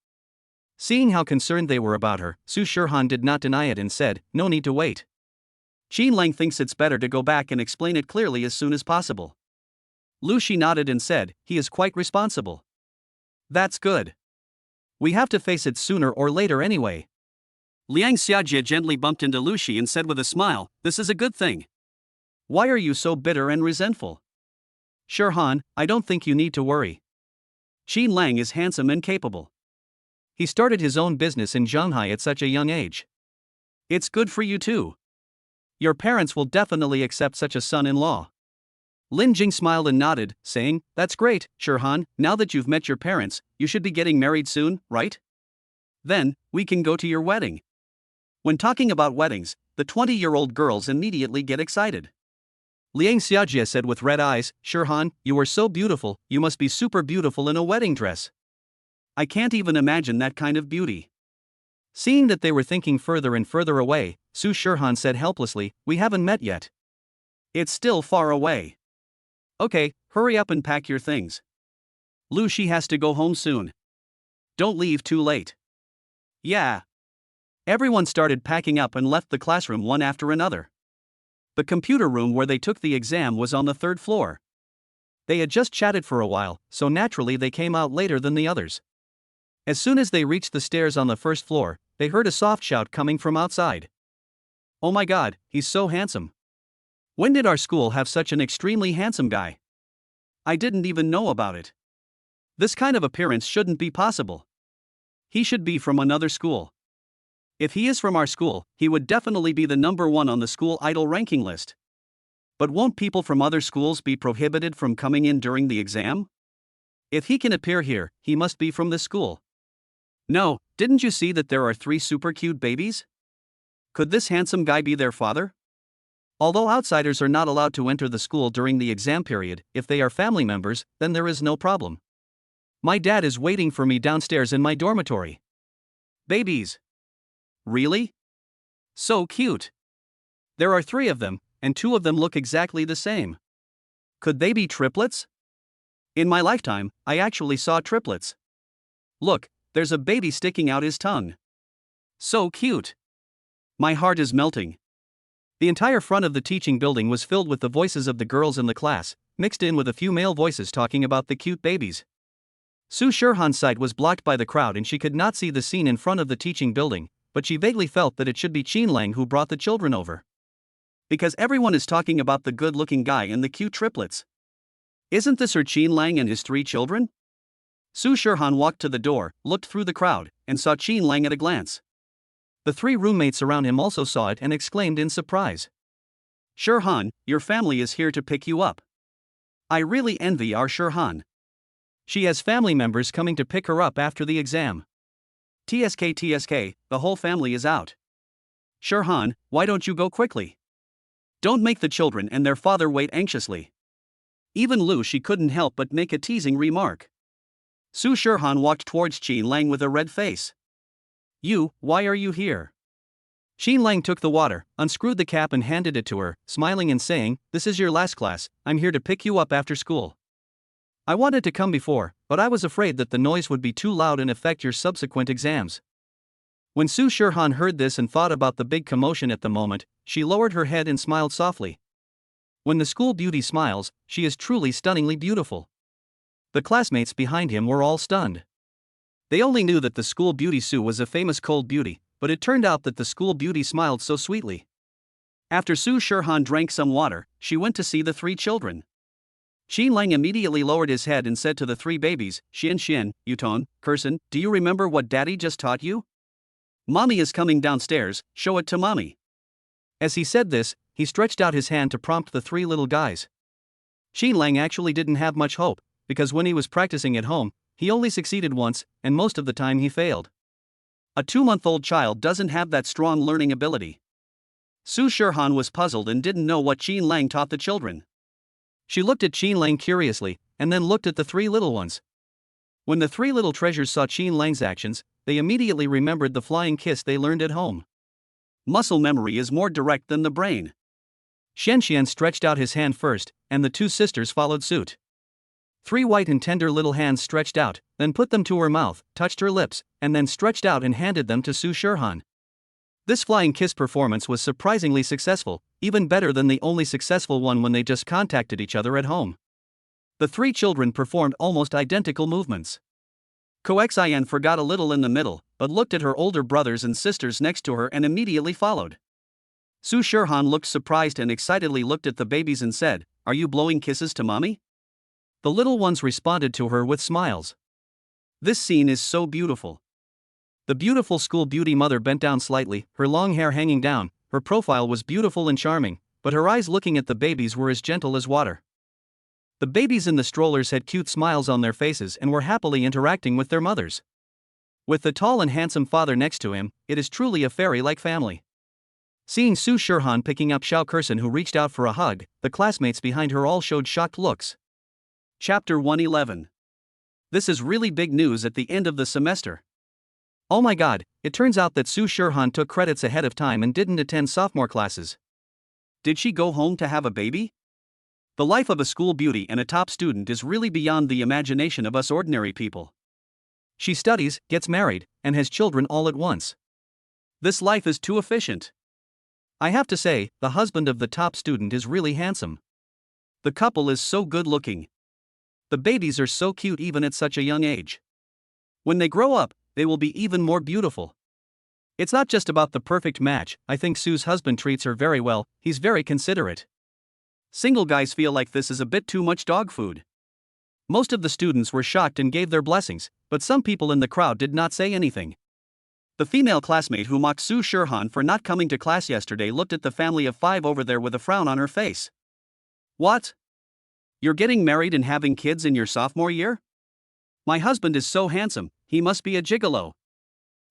Seeing how concerned they were about her, Su Shirhan did not deny it and said, "No need to wait. Qin Lang thinks it's better to go back and explain it clearly as soon as possible." Lu Shi nodded and said, "He is quite responsible." "That's good. We have to face it sooner or later anyway." Liang Xiajie gently bumped into Lu Shi and said with a smile, "This is a good thing. Why are you so bitter and resentful?" "Shirhan, I don't think you need to worry. Qin Lang is handsome and capable. He started his own business in Shanghai at such a young age. It's good for you too. Your parents will definitely accept such a son-in-law." Lin Jing smiled and nodded, saying, "That's great, Shirhan, now that you've met your parents, you should be getting married soon, right? Then, we can go to your wedding." When talking about weddings, the 20-year-old girls immediately get excited. Liang Xiajie said with red eyes, "Shirhan, you are so beautiful, you must be super beautiful in a wedding dress. I can't even imagine that kind of beauty." Seeing that they were thinking further and further away, Su Shirhan said helplessly, "We haven't met yet. It's still far away. Okay, hurry up and pack your things. Lu Shi has to go home soon. Don't leave too late." "Yeah." Everyone started packing up and left the classroom one after another. The computer room where they took the exam was on the 3rd floor. They had just chatted for a while, so naturally they came out later than the others. As soon as they reached the stairs on the 1st floor, they heard a soft shout coming from outside. "Oh my god, he's so handsome. When did our school have such an extremely handsome guy? I didn't even know about it. This kind of appearance shouldn't be possible. He should be from another school. If he is from our school, he would definitely be the number 1 on the school idol ranking list. But won't people from other schools be prohibited from coming in during the exam? If he can appear here, he must be from this school. No, didn't you see that there are 3 super cute babies? Could this handsome guy be their father?" Although outsiders are not allowed to enter the school during the exam period, if they are family members, then there is no problem. "My dad is waiting for me downstairs in my dormitory." "Babies? Really? So cute. There are 3 of them, and 2 of them look exactly the same. Could they be triplets? In my lifetime, I actually saw triplets. Look, there's a baby sticking out his tongue. So cute. My heart is melting. The entire front of the teaching building was filled with the voices of the girls in the class, mixed in with a few male voices talking about the cute babies. Su Shirhan's sight was blocked by the crowd and she could not see the scene in front of the teaching building, but she vaguely felt that it should be Qin Lang who brought the children over. Because everyone is talking about the good-looking guy and the cute triplets. Isn't this her Qin Lang and his 3 children? Su Shirhan walked to the door, looked through the crowd, and saw Qin Lang at a glance. The 3 roommates around him also saw it and exclaimed in surprise. Shirhan, your family is here to pick you up. I really envy our Shirhan. She has family members coming to pick her up after the exam. TSK, the whole family is out. Shirhan, why don't you go quickly? Don't make the children and their father wait anxiously. Even Lu she couldn't help but make a teasing remark. Su Shirhan walked towards Qin Lang with a red face. You, why are you here? Qin Lang took the water, unscrewed the cap and handed it to her, smiling and saying, this is your last class, I'm here to pick you up after school. I wanted to come before, but I was afraid that the noise would be too loud and affect your subsequent exams. When Su Shirhan heard this and thought about the big commotion at the moment, she lowered her head and smiled softly. When the school beauty smiles, she is truly stunningly beautiful. The classmates behind him were all stunned. They only knew that the school beauty Su was a famous cold beauty, but it turned out that the school beauty smiled so sweetly. After Su Shirhan drank some water, she went to see the 3 children. Qin Lang immediately lowered his head and said to the 3 babies, Xian, Yuton, Kursan, do you remember what daddy just taught you? Mommy is coming downstairs, show it to mommy. As he said this, he stretched out his hand to prompt the 3 little guys. Qin Lang actually didn't have much hope, because when he was practicing at home, he only succeeded once, and most of the time he failed. A 2-month-old child doesn't have that strong learning ability. Su Shirhan was puzzled and didn't know what Qin Lang taught the children. She looked at Qin Lang curiously, and then looked at the 3 little ones. When the 3 little treasures saw Qin Lang's actions, they immediately remembered the flying kiss they learned at home. Muscle memory is more direct than the brain. Xian stretched out his hand first, and the 2 sisters followed suit. 3 white and tender little hands stretched out, then put them to her mouth, touched her lips, and then stretched out and handed them to Su Shirhan. This flying kiss performance was surprisingly successful, even better than the only successful one when they just contacted each other at home. The 3 children performed almost identical movements. Koxian forgot a little in the middle, but looked at her older brothers and sisters next to her and immediately followed. Su Shirhan looked surprised and excitedly looked at the babies and said, are you blowing kisses to mommy? The little ones responded to her with smiles. This scene is so beautiful. The beautiful school beauty mother bent down slightly, her long hair hanging down. Her profile was beautiful and charming, but her eyes looking at the babies were as gentle as water. The babies in the strollers had cute smiles on their faces and were happily interacting with their mothers. With the tall and handsome father next to him, it is truly a fairy-like family. Seeing Su Shirhan picking up Xiao Kursan who reached out for a hug, the classmates behind her all showed shocked looks. Chapter 111. This is really big news at the end of the semester. Oh my god, it turns out that Su Shirhan took credits ahead of time and didn't attend sophomore classes. Did she go home to have a baby? The life of a school beauty and a top student is really beyond the imagination of us ordinary people. She studies, gets married, and has children all at once. This life is too efficient. I have to say, the husband of the top student is really handsome. The couple is so good looking. The babies are so cute even at such a young age. When they grow up, they will be even more beautiful. It's not just about the perfect match, I think Su's husband treats her very well, he's very considerate. Single guys feel like this is a bit too much dog food. Most of the students were shocked and gave their blessings, but some people in the crowd did not say anything. The female classmate who mocked Su Shirhan for not coming to class yesterday looked at the family of 5 over there with a frown on her face. What? You're getting married and having kids in your sophomore year? My husband is so handsome, he must be a gigolo.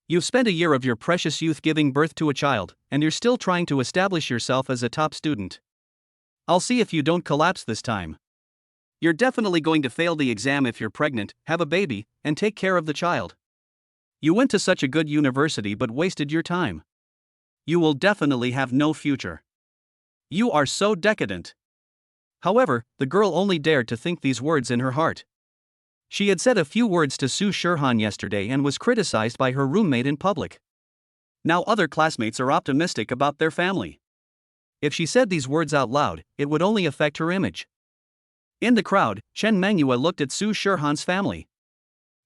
You've spent a year of your precious youth giving birth to a child, and you're still trying to establish yourself as a top student. I'll see if you don't collapse this time. You're definitely going to fail the exam if you're pregnant, have a baby, and take care of the child. You went to such a good university but wasted your time. You will definitely have no future. You are so decadent. However, the girl only dared to think these words in her heart. She had said a few words to Su Shirhan yesterday and was criticized by her roommate in public. Now other classmates are optimistic about their family. If she said these words out loud, it would only affect her image. In the crowd, Chen Mangyue looked at Su Shirhan's family.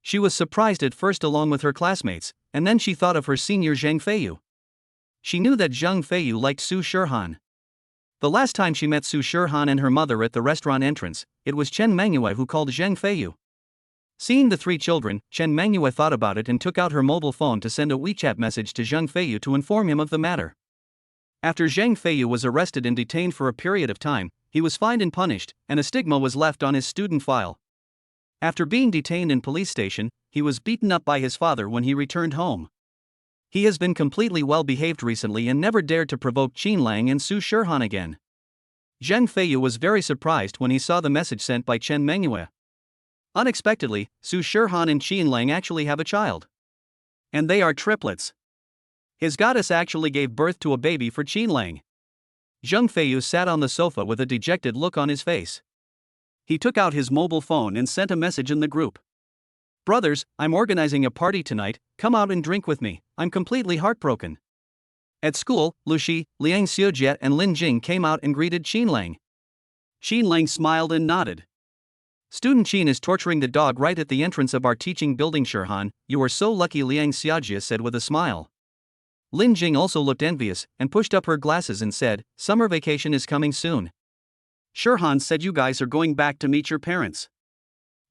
She was surprised at first along with her classmates, and then she thought of her senior Zhang Feiyu. She knew that Zhang Feiyu liked Su Shirhan. The last time she met Su Shirhan and her mother at the restaurant entrance, it was Chen Mangyue who called Zhang Feiyu. Seeing the three children, Chen Mangyue thought about it and took out her mobile phone to send a WeChat message to Zhang Feiyu to inform him of the matter. After Zhang Feiyu was arrested and detained for a period of time, he was fined and punished, and a stigma was left on his student file. After being detained in police station, he was beaten up by his father when he returned home. He has been completely well behaved recently and never dared to provoke Qin Lang and Su Shirhan again. Zhang Feiyu was very surprised when he saw the message sent by Chen Mangyue. Unexpectedly, Su Shirhan and Qin Lang actually have a child. And they are triplets. His goddess actually gave birth to a baby for Qin Lang. Zhang Feiyu sat on the sofa with a dejected look on his face. He took out his mobile phone and sent a message in the group. Brothers, I'm organizing a party tonight, come out and drink with me, I'm completely heartbroken. At school, Lu Shi, Liang Xiujie and Lin Jing came out and greeted Qin Lang. Qin Lang smiled and nodded. Student Qin is torturing the dog right at the entrance of our teaching building. Shirhan, you are so lucky, Liang Xiujie said with a smile. Lin Jing also looked envious and pushed up her glasses and said, summer vacation is coming soon. Shirhan said you guys are going back to meet your parents.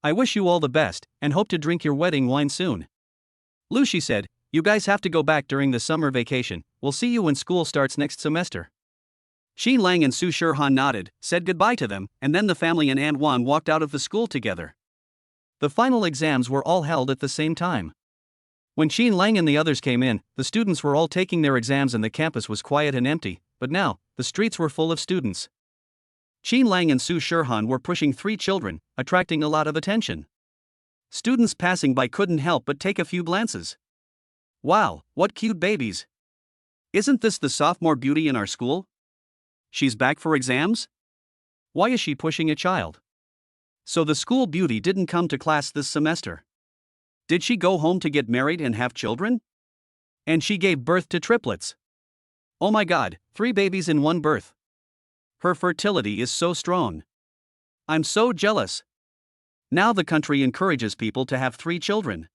I wish you all the best, and hope to drink your wedding wine soon. Lu Shi said, you guys have to go back during the summer vacation, we'll see you when school starts next semester. Qin Lang and Su Shirhan nodded, said goodbye to them, and then the family and An Wan walked out of the school together. The final exams were all held at the same time. When Qin Lang and the others came in, the students were all taking their exams and the campus was quiet and empty, but now, the streets were full of students. Qin Lang and Su Shirhan were pushing three children, attracting a lot of attention. Students passing by couldn't help but take a few glances. Wow, what cute babies! Isn't this the sophomore beauty in our school? She's back for exams? Why is she pushing a child? So the school beauty didn't come to class this semester. Did she go home to get married and have children? And she gave birth to triplets. Oh my god, 3 babies in one birth. Her fertility is so strong. I'm so jealous. Now the country encourages people to have 3 children.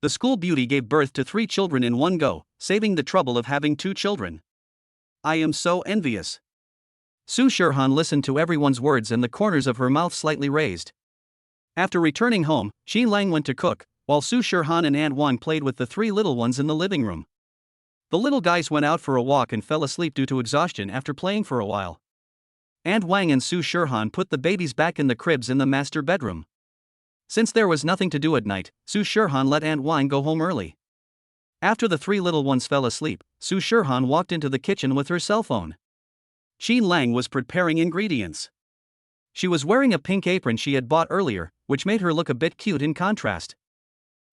The school beauty gave birth to 3 children in one go, saving the trouble of having 2 children. I am so envious. Su Shirhan listened to everyone's words and the corners of her mouth slightly raised. After returning home, Qin Lang went to cook, while Su Shirhan and An Wan played with the 3 little ones in the living room. The little guys went out for a walk and fell asleep due to exhaustion after playing for a while. Aunt Wang and Su Shirhan put the babies back in the cribs in the master bedroom. Since there was nothing to do at night, Su Shirhan let Aunt Wang go home early. After the 3 little ones fell asleep, Su Shirhan walked into the kitchen with her cell phone. Qin Lang was preparing ingredients. She was wearing a pink apron she had bought earlier, which made her look a bit cute in contrast.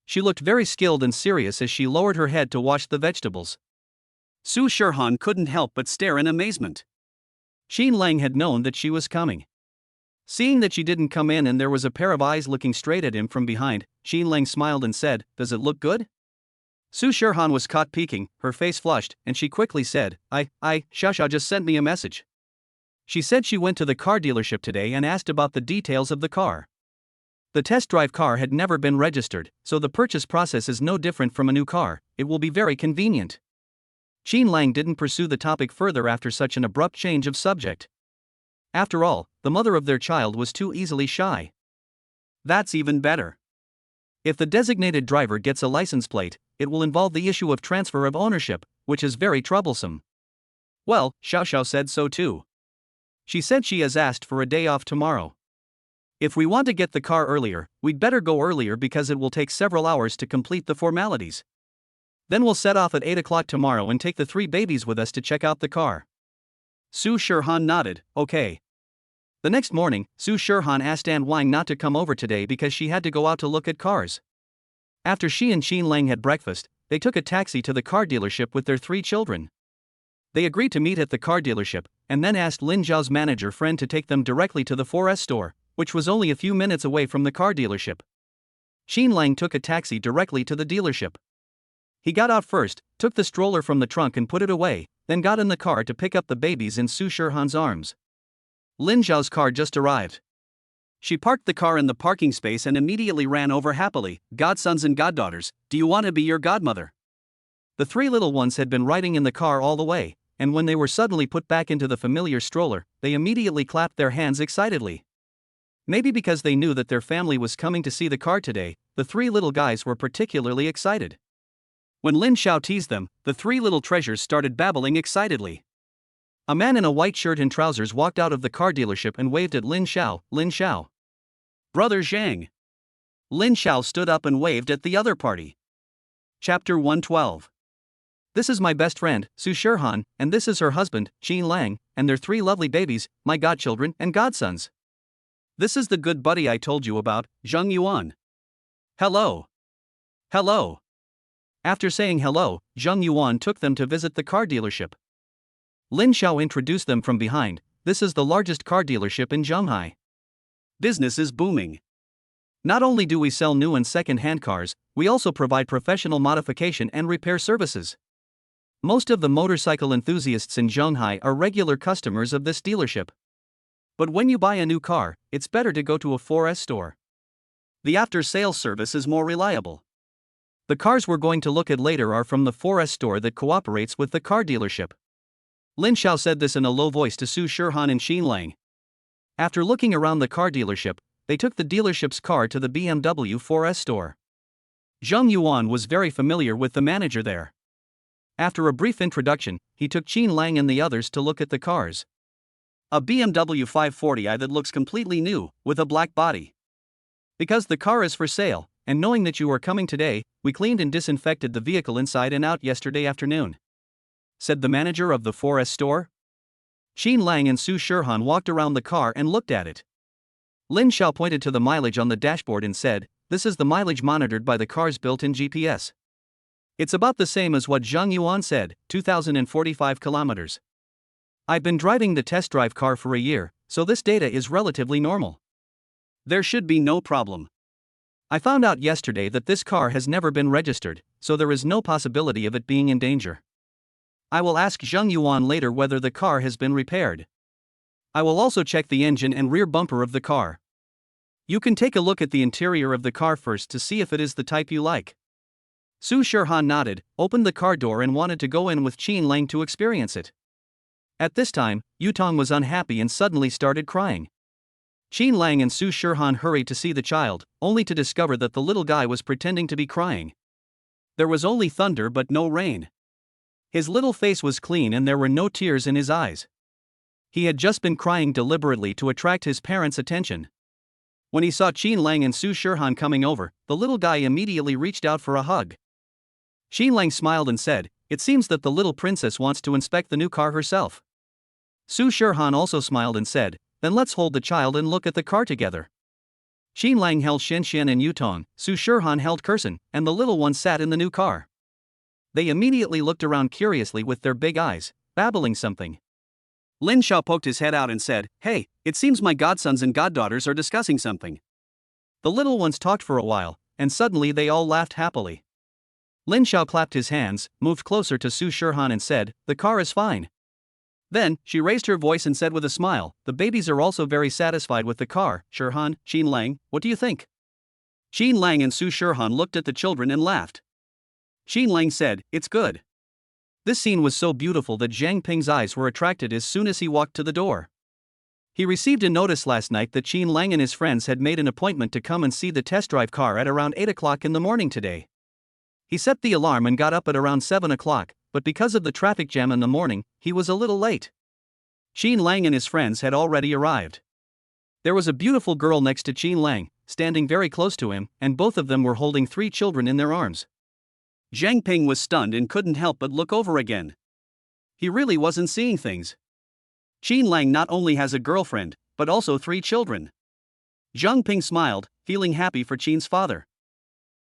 She looked very skilled and serious as she lowered her head to wash the vegetables. Su Shirhan couldn't help but stare in amazement. Qin Lang had known that she was coming. Seeing that she didn't come in and there was a pair of eyes looking straight at him from behind, Qin Lang smiled and said, "Does it look good?" Su Shirhan was caught peeking, her face flushed, and she quickly said, Xiaoxiao just sent me a message. She said she went to the car dealership today and asked about the details of the car. The test drive car had never been registered, so the purchase process is no different from a new car, it will be very convenient. Qin Lang didn't pursue the topic further after such an abrupt change of subject. After all, the mother of their child was too easily shy. That's even better. If the designated driver gets a license plate, it will involve the issue of transfer of ownership, which is very troublesome. Well, Xiaoxiao said so too. She said she has asked for a day off tomorrow. If we want to get the car earlier, we'd better go earlier because it will take several hours to complete the formalities. Then we'll set off at 8 o'clock tomorrow and take the 3 babies with us to check out the car. Su Shirhan nodded, okay. The next morning, Su Shirhan asked An Wang not to come over today because she had to go out to look at cars. After she and Qin Lang had breakfast, they took a taxi to the car dealership with their 3 children. They agreed to meet at the car dealership, and then asked Lin Zhao's manager friend to take them directly to the 4S store, which was only a few minutes away from the car dealership. Qin Lang took a taxi directly to the dealership. He got out first, took the stroller from the trunk and put it away, then got in the car to pick up the babies in Su Shirhan's arms. Lin Xiao's car just arrived. She parked the car in the parking space and immediately ran over happily. "Godsons and goddaughters, do you want to be your godmother?" The three little ones had been riding in the car all the way, and when they were suddenly put back into the familiar stroller, they immediately clapped their hands excitedly. Maybe because they knew that their family was coming to see the car today, the three little guys were particularly excited. When Lin Xiao teased them, the three little treasures started babbling excitedly. A man in a white shirt and trousers walked out of the car dealership and waved at Lin Xiao. "Lin Xiao." "Brother Zhang." Lin Xiao stood up and waved at the other party. Chapter 112. "This is my best friend, Su Shirhan, and this is her husband, Qin Lang, and their three lovely babies, my godchildren and godsons. This is the good buddy I told you about, Zheng Yuan. Hello. Hello." After saying hello, Zheng Yuan took them to visit the car dealership. Lin Xiao introduced them from behind. "This is the largest car dealership in Zhonghai. Business is booming. Not only do we sell new and second-hand cars, we also provide professional modification and repair services. Most of the motorcycle enthusiasts in Zhonghai are regular customers of this dealership. But when you buy a new car, it's better to go to a 4S store. The after-sales service is more reliable. The cars we're going to look at later are from the 4S store that cooperates with the car dealership." Lin Xiao said this in a low voice to Su Shirhan and Qin Lang. After looking around the car dealership, they took the dealership's car to the BMW 4S store. Zheng Yuan was very familiar with the manager there. After a brief introduction, he took Qin Lang and the others to look at the cars. A BMW 540i that looks completely new, with a black body. "Because the car is for sale, and knowing that you are coming today, we cleaned and disinfected the vehicle inside and out yesterday afternoon," said the manager of the 4S store. Qin Lang and Su Shirhan walked around the car and looked at it. Lin Xiao pointed to the mileage on the dashboard and said, "This is the mileage monitored by the car's built-in GPS. It's about the same as what Zheng Yuan said, 2,045 kilometers. I've been driving the test drive car for a year, so this data is relatively normal. There should be no problem. I found out yesterday that this car has never been registered, so there is no possibility of it being in danger. I will ask Zheng Yuan later whether the car has been repaired. I will also check the engine and rear bumper of the car. You can take a look at the interior of the car first to see if it is the type you like." Su Shirhan nodded, opened the car door and wanted to go in with Qin Lang to experience it. At this time, Yutong was unhappy and suddenly started crying. Qin Lang and Su Shirhan hurried to see the child, only to discover that the little guy was pretending to be crying. There was only thunder but no rain. His little face was clean and there were no tears in his eyes. He had just been crying deliberately to attract his parents' attention. When he saw Qin Lang and Su Shirhan coming over, the little guy immediately reached out for a hug. Qin Lang smiled and said, "It seems that the little princess wants to inspect the new car herself." Su Shirhan also smiled and said, "Then let's hold the child and look at the car together." Qin Lang held Shenxian and Yutong, Su Shirhan held Kursan, and the little one sat in the new car. They immediately looked around curiously with their big eyes, babbling something. Lin Xiao poked his head out and said, "Hey, it seems my godsons and goddaughters are discussing something." The little ones talked for a while, and suddenly they all laughed happily. Lin Xiao clapped his hands, moved closer to Su Shirhan and said, "The car is fine." Then, she raised her voice and said with a smile, "The babies are also very satisfied with the car. Shirhan, Qin Lang, what do you think?" Qin Lang and Su Shirhan looked at the children and laughed. Qin Lang said, "It's good." This scene was so beautiful that Zhang Ping's eyes were attracted as soon as he walked to the door. He received a notice last night that Qin Lang and his friends had made an appointment to come and see the test drive car at around 8 o'clock in the morning today. He set the alarm and got up at around 7 o'clock, but because of the traffic jam in the morning, he was a little late. Qin Lang and his friends had already arrived. There was a beautiful girl next to Qin Lang, standing very close to him, and both of them were holding 3 children in their arms. Zhang Ping was stunned and couldn't help but look over again. He really wasn't seeing things. Qin Lang not only has a girlfriend, but also 3 children. Zhang Ping smiled, feeling happy for Qin's father.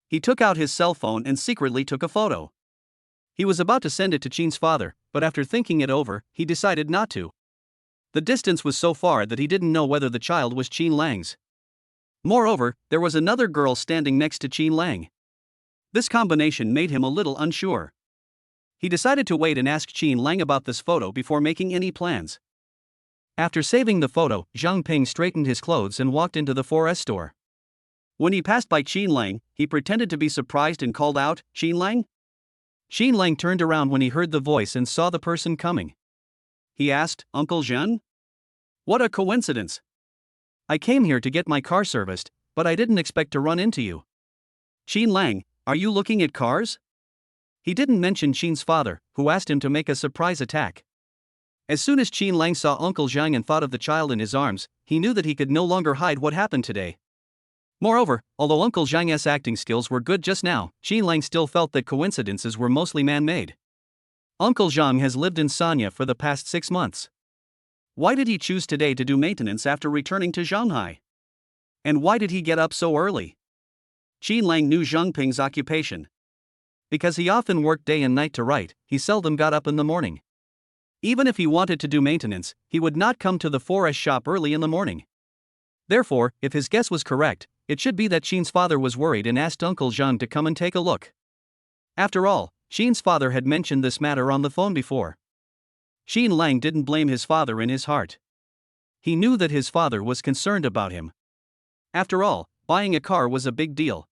He took out his cell phone and secretly took a photo. He was about to send it to Qin's father, but after thinking it over, he decided not to. The distance was so far that he didn't know whether the child was Qin Lang's. Moreover, there was another girl standing next to Qin Lang. This combination made him a little unsure. He decided to wait and ask Qin Lang about this photo before making any plans. After saving the photo, Zhang Ping straightened his clothes and walked into the 4S store. When he passed by Qin Lang, he pretended to be surprised and called out, "Qin Lang?" Qin Lang turned around when he heard the voice and saw the person coming. He asked, "Uncle Zhen? What a coincidence. I came here to get my car serviced, but I didn't expect to run into you." Qin Lang, are you looking at cars? He didn't mention Qin's father, who asked him to make a surprise attack. As soon as Qin Lang saw Uncle Zhang and thought of the child in his arms, he knew that he could no longer hide what happened today. Moreover, although Uncle Zhang's acting skills were good just now, Qin Lang still felt that coincidences were mostly man-made. Uncle Zhang has lived in Sanya for the past 6 months. Why did he choose today to do maintenance after returning to Shanghai? And why did he get up so early? Qin Lang knew Zhang Ping's occupation. Because he often worked day and night to write, he seldom got up in the morning. Even if he wanted to do maintenance, he would not come to the 4S shop early in the morning. Therefore, if his guess was correct, it should be that Qin's father was worried and asked Uncle Zhang to come and take a look. After all, Qin's father had mentioned this matter on the phone before. Qin Lang didn't blame his father in his heart. He knew that his father was concerned about him. After all, buying a car was a big deal.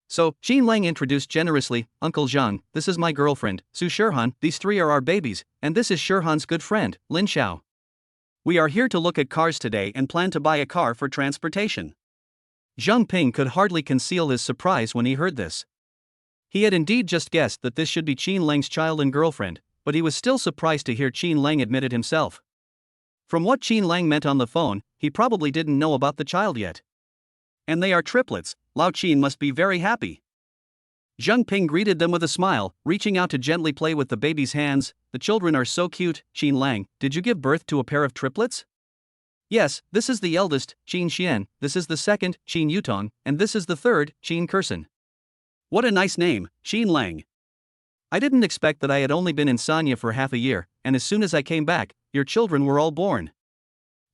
So, Qin Lang introduced generously, "Uncle Zhang, this is my girlfriend, Su Shirhan, these 3 are our babies, and this is Shirhan's good friend, Lin Xiao. We are here to look at cars today and plan to buy a car for transportation." Zhang Ping could hardly conceal his surprise when he heard this. He had indeed just guessed that this should be Qin Lang's child and girlfriend, but he was still surprised to hear Qin Lang admit it himself. From what Qin Lang meant on the phone, he probably didn't know about the child yet. And they are triplets, Lao Qin must be very happy. Zhang Ping greeted them with a smile, reaching out to gently play with the baby's hands. "The children are so cute, Qin Lang, did you give birth to a pair of triplets?" "Yes, this is the eldest, Qin Xian, this is the second, Qin Yutong, and this is the third, Qin Kursan." "What a nice name, Qin Lang." "I didn't expect that I had only been in Sanya for half a year, and as soon as I came back, your children were all born.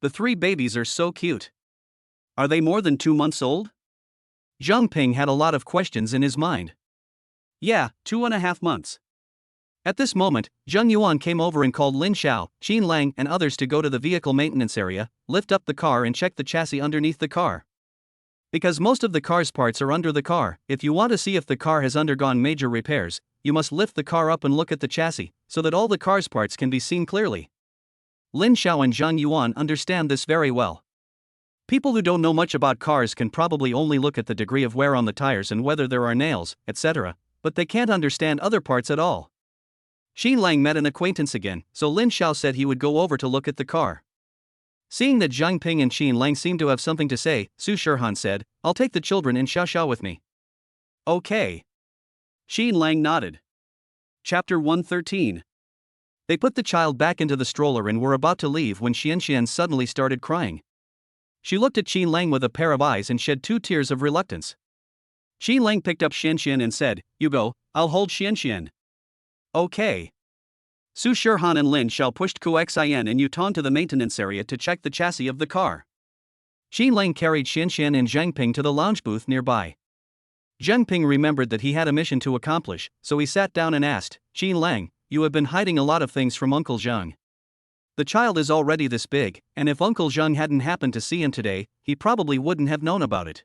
The 3 babies are so cute. Are they more than 2 months old?" Zhang Ping had a lot of questions in his mind. "Yeah, 2.5 months. At this moment, Zheng Yuan came over and called Lin Xiao, Qin Lang, and others to go to the vehicle maintenance area, lift up the car and check the chassis underneath the car. Because most of the car's parts are under the car, if you want to see if the car has undergone major repairs, you must lift the car up and look at the chassis, so that all the car's parts can be seen clearly. Lin Xiao and Zheng Yuan understand this very well. People who don't know much about cars can probably only look at the degree of wear on the tires and whether there are nails, etc., but they can't understand other parts at all. Qin Lang met an acquaintance again, so Lin Xiao said he would go over to look at the car. Seeing that Zhang Ping and Qin Lang seemed to have something to say, Su Shirhan said, "I'll take the children in Xiaoxiao with me." "Okay." Qin Lang nodded. Chapter 113. They put the child back into the stroller and were about to leave when Xianxian suddenly started crying. She looked at Qin Lang with a pair of eyes and shed 2 tears of reluctance. Qin Lang picked up Xianxian and said, "You go, I'll hold Xianxian." "Okay." Su Shirhan and Lin Xiao pushed Kuxian and Yutong to the maintenance area to check the chassis of the car. Qin Lang carried Xianxian and Zhang Ping to the lounge booth nearby. Zhang Ping remembered that he had a mission to accomplish, so he sat down and asked, "Qin Lang, you have been hiding a lot of things from Uncle Zhang. The child is already this big, and if Uncle Zhang hadn't happened to see him today, he probably wouldn't have known about it."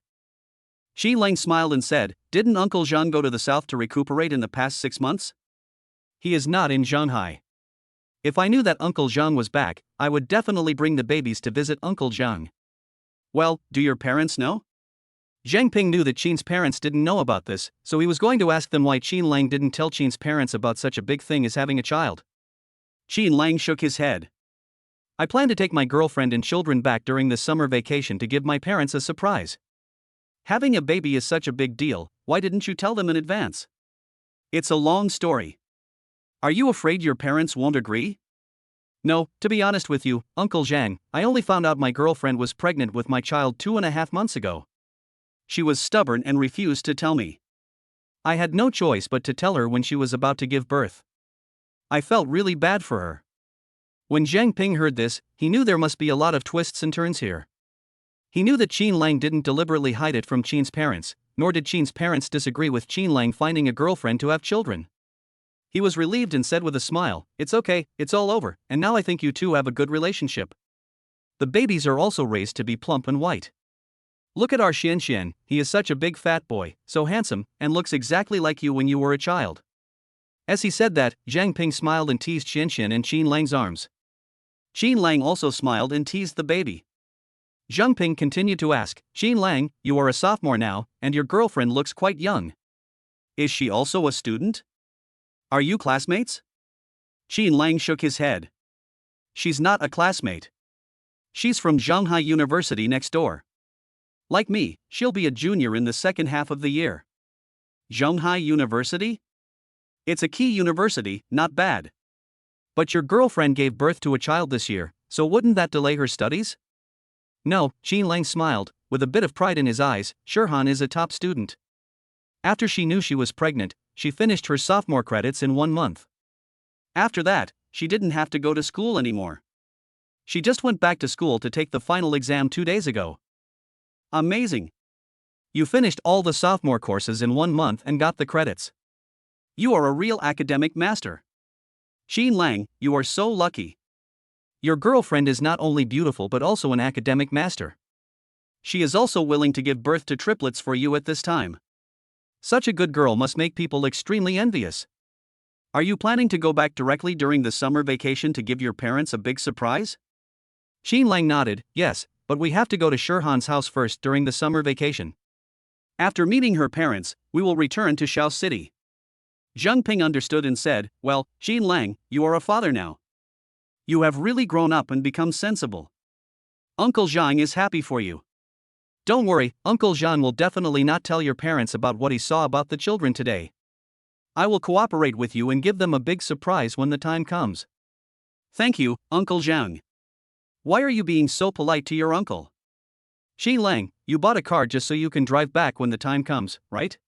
Qin Lang smiled and said, "Didn't Uncle Zhang go to the south to recuperate in the past 6 months? He is not in Shanghai. If I knew that Uncle Zhang was back, I would definitely bring the babies to visit Uncle Zhang." "Well, do your parents know?" Zhang Ping knew that Qin's parents didn't know about this, so he was going to ask them why Qin Lang didn't tell Qin's parents about such a big thing as having a child. Qin Lang shook his head. "I plan to take my girlfriend and children back during the summer vacation to give my parents a surprise." "Having a baby is such a big deal, why didn't you tell them in advance?" "It's a long story. Are you afraid your parents won't agree?" "No, to be honest with you, Uncle Zhang, I only found out my girlfriend was pregnant with my child 2.5 months ago. She was stubborn and refused to tell me. I had no choice but to tell her when she was about to give birth. I felt really bad for her." When Zhang Ping heard this, he knew there must be a lot of twists and turns here. He knew that Qin Lang didn't deliberately hide it from Qin's parents, nor did Qin's parents disagree with Qin Lang finding a girlfriend to have children. He was relieved and said with a smile, "It's okay, it's all over, and now I think you two have a good relationship." The babies are also raised to be plump and white. Look at our Xian, he is such a big fat boy, so handsome, and looks exactly like you when you were a child. As he said that, Zhang Ping smiled and teased Xian in Qin Lang's arms. Qin Lang also smiled and teased the baby. Zhang Ping continued to ask, "Qin Lang, you are a sophomore now, and your girlfriend looks quite young. Is she also a student? Are you classmates?" Qin Lang shook his head. "She's not a classmate. She's from Shanghai University next door. Like me, she'll be a junior in the second half of the year." Shanghai University? It's a key university, not bad. But your girlfriend gave birth to a child this year, so wouldn't that delay her studies? No, Qin Lang smiled, with a bit of pride in his eyes. Shirhan is a top student. After she knew she was pregnant, she finished her sophomore credits in 1 month. After that, she didn't have to go to school anymore. She just went back to school to take the final exam 2 days ago. Amazing. You finished all the sophomore courses in 1 month and got the credits. You are a real academic master. Qin Lang, you are so lucky. Your girlfriend is not only beautiful but also an academic master. She is also willing to give birth to triplets for you at this time. Such a good girl must make people extremely envious. Are you planning to go back directly during the summer vacation to give your parents a big surprise? Qin Lang nodded, yes, but we have to go to Shirhan's house first during the summer vacation. After meeting her parents, we will return to Xiao City. Zhang Ping understood and said, "Well, Qin Lang, you are a father now. You have really grown up and become sensible. Uncle Zhang is happy for you." Don't worry, Uncle Zhang will definitely not tell your parents about what he saw about the children today. I will cooperate with you and give them a big surprise when the time comes. Thank you, Uncle Zhang. Why are you being so polite to your uncle? Qin Lang, you bought a car just so you can drive back when the time comes, right?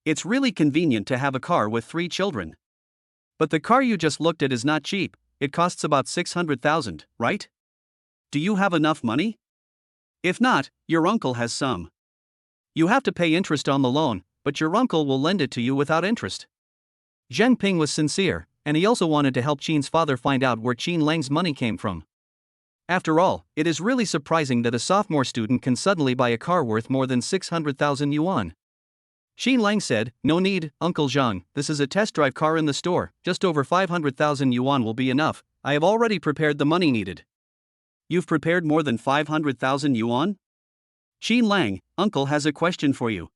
It's really convenient to have a car with 3 children. But the car you just looked at is not cheap, it costs about 600,000, right? Do you have enough money? If not, your uncle has some. You have to pay interest on the loan, but your uncle will lend it to you without interest. Zhang Ping was sincere, and he also wanted to help Qin's father find out where Qin Lang's money came from. After all, it is really surprising that a sophomore student can suddenly buy a car worth more than 600,000 yuan. Qin Lang said, "No need, Uncle Zhang, this is a test drive car in the store, just over 500,000 yuan will be enough, I have already prepared the money needed." You've prepared more than 500,000 yuan? Qin Lang, Uncle has a question for you.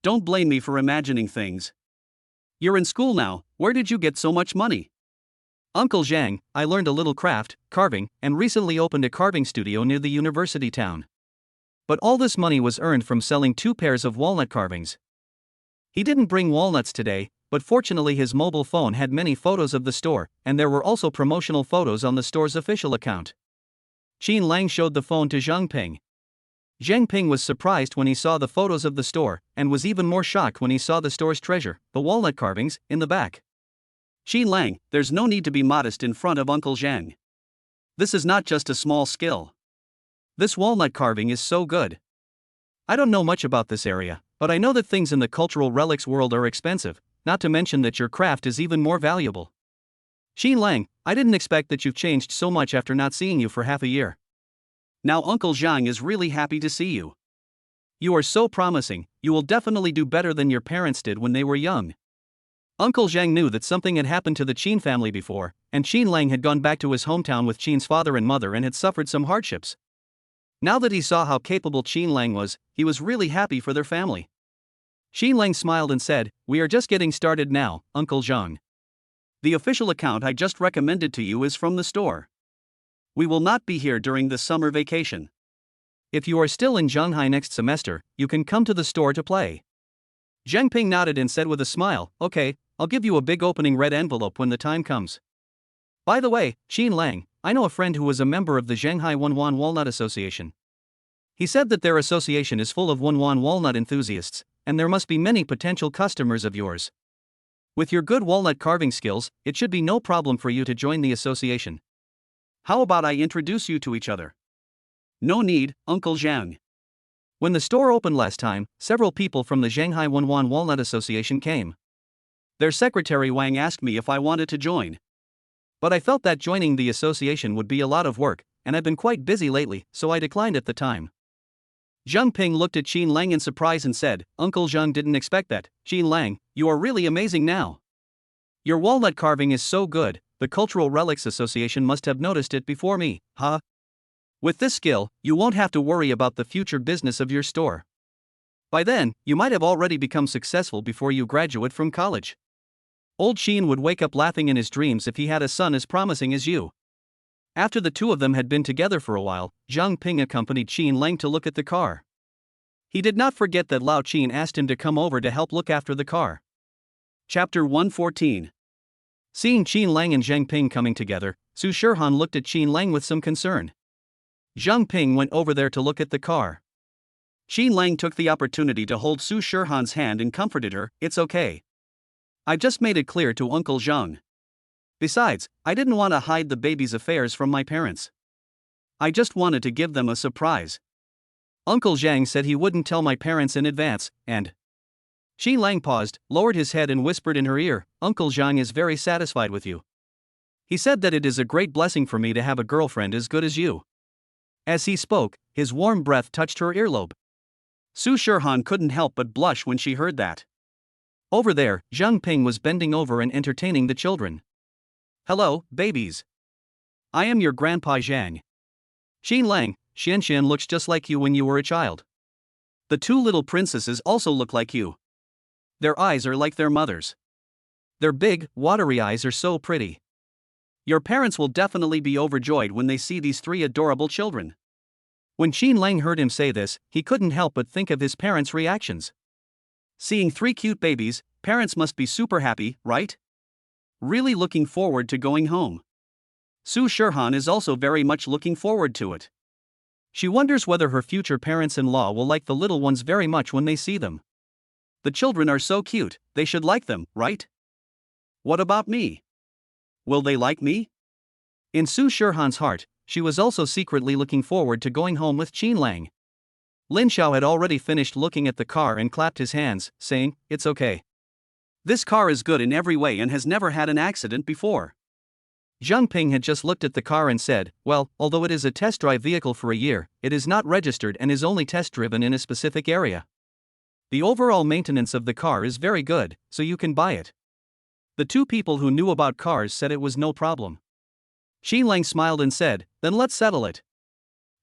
Don't blame me for imagining things. You're in school now, where did you get so much money? Uncle Zhang, I learned a little craft, carving, and recently opened a carving studio near the university town. But all this money was earned from selling 2 pairs of walnut carvings. He didn't bring walnuts today, but fortunately his mobile phone had many photos of the store, and there were also promotional photos on the store's official account. Qin Lang showed the phone to Zhang Ping. Zhang Ping was surprised when he saw the photos of the store, and was even more shocked when he saw the store's treasure, the walnut carvings, in the back. Qin Lang, there's no need to be modest in front of Uncle Zhang. This is not just a small skill. This walnut carving is so good. I don't know much about this area, but I know that things in the cultural relics world are expensive, not to mention that your craft is even more valuable. Qin Lang, I didn't expect that you've changed so much after not seeing you for half a year. Now Uncle Zhang is really happy to see you. You are so promising, you will definitely do better than your parents did when they were young. Uncle Zhang knew that something had happened to the Qin family before, and Qin Lang had gone back to his hometown with Qin's father and mother and had suffered some hardships. Now that he saw how capable Qin Lang was, he was really happy for their family. Qin Lang smiled and said, "We are just getting started now, Uncle Zhang. The official account I just recommended to you is from the store. We will not be here during the summer vacation. If you are still in Shanghai next semester, you can come to the store to play." Zhang Ping nodded and said with a smile, "Okay, I'll give you a big opening red envelope when the time comes. By the way, Qin Lang, I know a friend who was a member of the Shanghai Wenwan Walnut Association. He said that their association is full of Wenwan walnut enthusiasts, and there must be many potential customers of yours. With your good walnut carving skills, it should be no problem for you to join the association. How about I introduce you to each other?" No need, Uncle Zhang. When the store opened last time, several people from the Shanghai Wenwan Walnut Association came. Their secretary Wang asked me if I wanted to join. But I felt that joining the association would be a lot of work, and I've been quite busy lately, so I declined at the time. Zhang Ping looked at Qin Lang in surprise and said, Uncle Zhang didn't expect that. Qin Lang, you are really amazing now. Your walnut carving is so good, the Cultural Relics Association must have noticed it before me, huh? With this skill, you won't have to worry about the future business of your store. By then, you might have already become successful before you graduate from college. Old Qin would wake up laughing in his dreams if he had a son as promising as you. After the two of them had been together for a while, Zhang Ping accompanied Qin Lang to look at the car. He did not forget that Lao Qin asked him to come over to help look after the car. Chapter 114. Seeing Qin Lang and Zhang Ping coming together, Su Shirhan looked at Qin Lang with some concern. Zhang Ping went over there to look at the car. Qin Lang took the opportunity to hold Su Shirhan's hand and comforted her, "It's okay. I just made it clear to Uncle Zhang. Besides, I didn't want to hide the baby's affairs from my parents. I just wanted to give them a surprise. Uncle Zhang said he wouldn't tell my parents in advance, and..." Qin Lang paused, lowered his head and whispered in her ear, "Uncle Zhang is very satisfied with you. He said that it is a great blessing for me to have a girlfriend as good as you." As he spoke, his warm breath touched her earlobe. Su Shirhan couldn't help but blush when she heard that. Over there, Zhang Ping was bending over and entertaining the children. "Hello, babies. I am your grandpa Zhang. Qin Lang, Xian looks just like you when you were a child. The two little princesses also look like you. Their eyes are like their mother's. Their big, watery eyes are so pretty. Your parents will definitely be overjoyed when they see these three adorable children." When Qin Lang heard him say this, he couldn't help but think of his parents' reactions. Seeing three cute babies, parents must be super happy, right? Really looking forward to going home. Su Shirhan is also very much looking forward to it. She wonders whether her future parents-in-law will like the little ones very much when they see them. The children are so cute, they should like them, right? What about me? Will they like me? In Su Shirhan's heart, she was also secretly looking forward to going home with Qin Lang. Lin Xiao had already finished looking at the car and clapped his hands, saying, "It's okay. This car is good in every way and has never had an accident before." Zhang Ping had just looked at the car and said, "Well, although it is a test drive vehicle for a year, it is not registered and is only test driven in a specific area. The overall maintenance of the car is very good, so you can buy it." The two people who knew about cars said it was no problem. Qin Lang smiled and said, "Then let's settle it."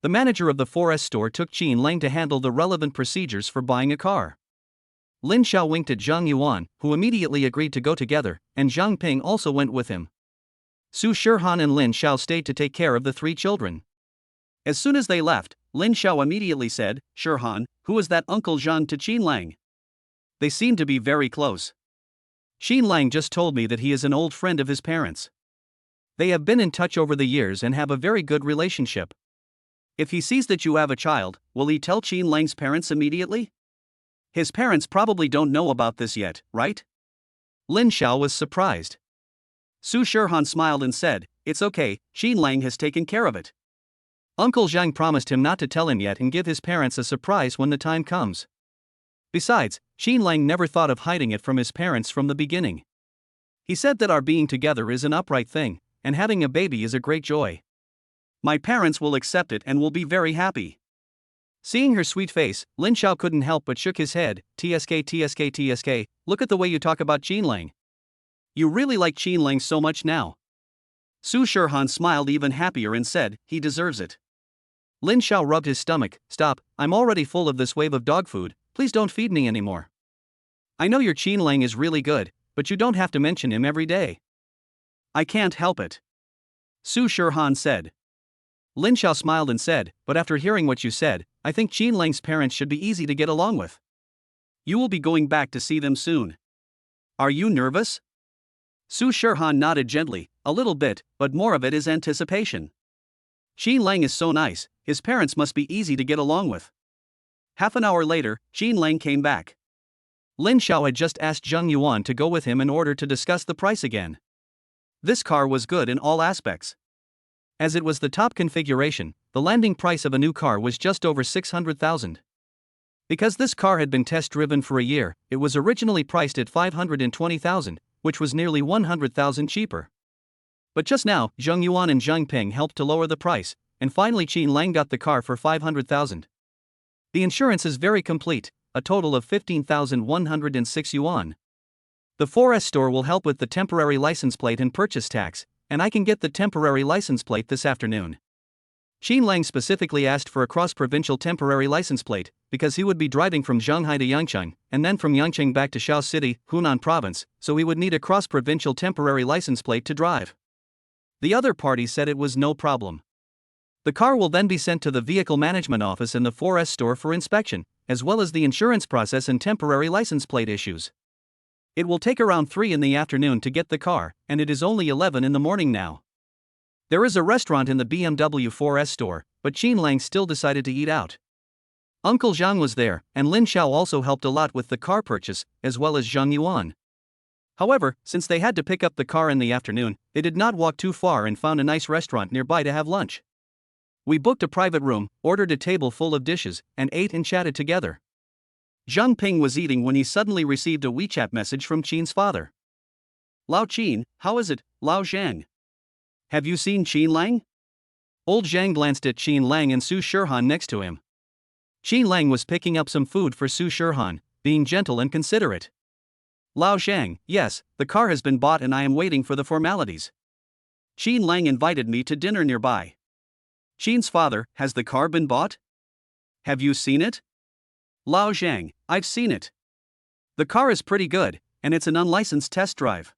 The manager of the 4S store took Qin Lang to handle the relevant procedures for buying a car. Lin Xiao winked at Zhang Yuan, who immediately agreed to go together, and Zhang Ping also went with him. Su Shirhan and Lin Xiao stayed to take care of the three children. As soon as they left, Lin Xiao immediately said, "Shirhan, who is that Uncle Zhang to Qin Lang? They seem to be very close. Qin Lang just told me that he is an old friend of his parents. They have been in touch over the years and have a very good relationship. If he sees that you have a child, will he tell Qin Lang's parents immediately? His parents probably don't know about this yet, right?" Lin Xiao was surprised. Su Shirhan smiled and said, "It's okay, Qin Lang has taken care of it. Uncle Zhang promised him not to tell him yet and give his parents a surprise when the time comes. Besides, Qin Lang never thought of hiding it from his parents from the beginning. He said that our being together is an upright thing, and having a baby is a great joy. My parents will accept it and will be very happy." Seeing her sweet face, Lin Xiao couldn't help but shook his head. TSK, look at the way you talk about Qin Lang. You really like Qin Lang so much now." Su Shirhan smiled even happier and said, "He deserves it." Lin Xiao rubbed his stomach. "Stop, I'm already full of this wave of dog food, please don't feed me anymore. I know your Qin Lang is really good, but you don't have to mention him every day." "I can't help it," Su Shirhan said. Lin Xiao smiled and said, "But after hearing what you said, I think Qin Lang's parents should be easy to get along with. You will be going back to see them soon. Are you nervous?" Su Shirhan nodded gently, "A little bit, but more of it is anticipation. Qin Lang is so nice, his parents must be easy to get along with." Half an hour later, Qin Lang came back. Lin Xiao had just asked Zhang Yuan to go with him in order to discuss the price again. This car was good in all aspects. As it was the top configuration, the landing price of a new car was just over 600,000. Because this car had been test-driven for a year, it was originally priced at $520,000, which was nearly $100,000 cheaper. But just now, Zheng Yuan and Zheng Ping helped to lower the price, and finally Qin Lang got the car for $500,000. The insurance is very complete, a total of 15,106 yuan. The 4S store will help with the temporary license plate and purchase tax, and I can get the temporary license plate this afternoon. Qin Lang specifically asked for a cross-provincial temporary license plate, because he would be driving from Shanghai to Yangcheng, and then from Yangcheng back to Shaw City, Hunan Province, so he would need a cross-provincial temporary license plate to drive. The other party said it was no problem. The car will then be sent to the Vehicle Management Office in the 4S store for inspection, as well as the insurance process and temporary license plate issues. It will take around 3 in the afternoon to get the car, and it is only 11 in the morning now. There is a restaurant in the BMW 4S store, but Qin Lang still decided to eat out. Uncle Zhang was there, and Lin Xiao also helped a lot with the car purchase, as well as Zheng Yuan. However, since they had to pick up the car in the afternoon, they did not walk too far and found a nice restaurant nearby to have lunch. We booked a private room, ordered a table full of dishes, and ate and chatted together. Zheng Ping was eating when he suddenly received a WeChat message from Qin's father. Lao Qin, how is it, Lao Zhang? Have you seen Qin Lang? Old Zhang glanced at Qin Lang and Su Shirhan next to him. Qin Lang was picking up some food for Su Shirhan, being gentle and considerate. Lao Zhang, yes, the car has been bought and I am waiting for the formalities. Qin Lang invited me to dinner nearby. Qin's father, has the car been bought? Have you seen it? Lao Zhang, I've seen it. The car is pretty good, and it's an unlicensed test drive.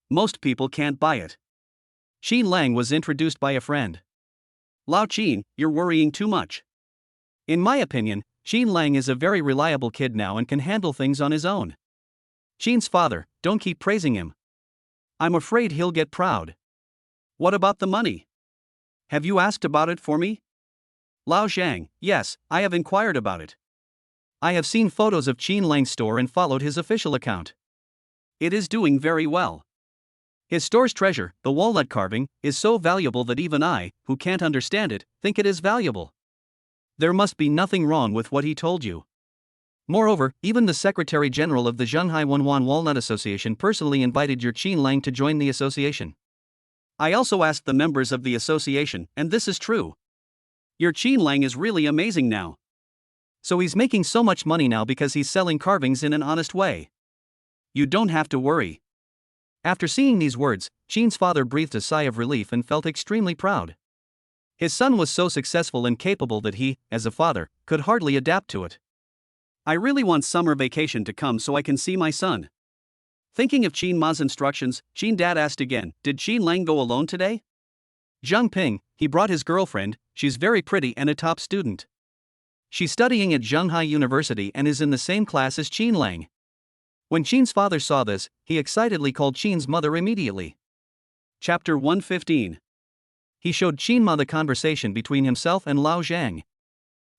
Most people can't buy it. Qin Lang was introduced by a friend. Lao Qin, you're worrying too much. In my opinion, Qin Lang is a very reliable kid now and can handle things on his own. Qin's father, don't keep praising him. I'm afraid he'll get proud. What about the money? Have you asked about it for me? Lao Zhang, yes, I have inquired about it. I have seen photos of Qin Lang's store and followed his official account. It is doing very well. His store's treasure, the walnut carving, is so valuable that even I, who can't understand it, think it is valuable. There must be nothing wrong with what he told you. Moreover, even the Secretary General of the Shanghai Wenwan Walnut Association personally invited your Qin Lang to join the association. I also asked the members of the association, and this is true. Your Qin Lang is really amazing now. So he's making so much money now because he's selling carvings in an honest way. You don't have to worry. After seeing these words, Qin's father breathed a sigh of relief and felt extremely proud. His son was so successful and capable that he, as a father, could hardly adapt to it. I really want summer vacation to come so I can see my son. Thinking of Qin Ma's instructions, Qin Dad asked again, did Qin Lang go alone today? Zheng Ping, he brought his girlfriend, she's very pretty and a top student. She's studying at Shanghai University and is in the same class as Qin Lang. When Qin's father saw this, he excitedly called Qin's mother immediately. Chapter 115. He showed Qin Ma the conversation between himself and Lao Zhang.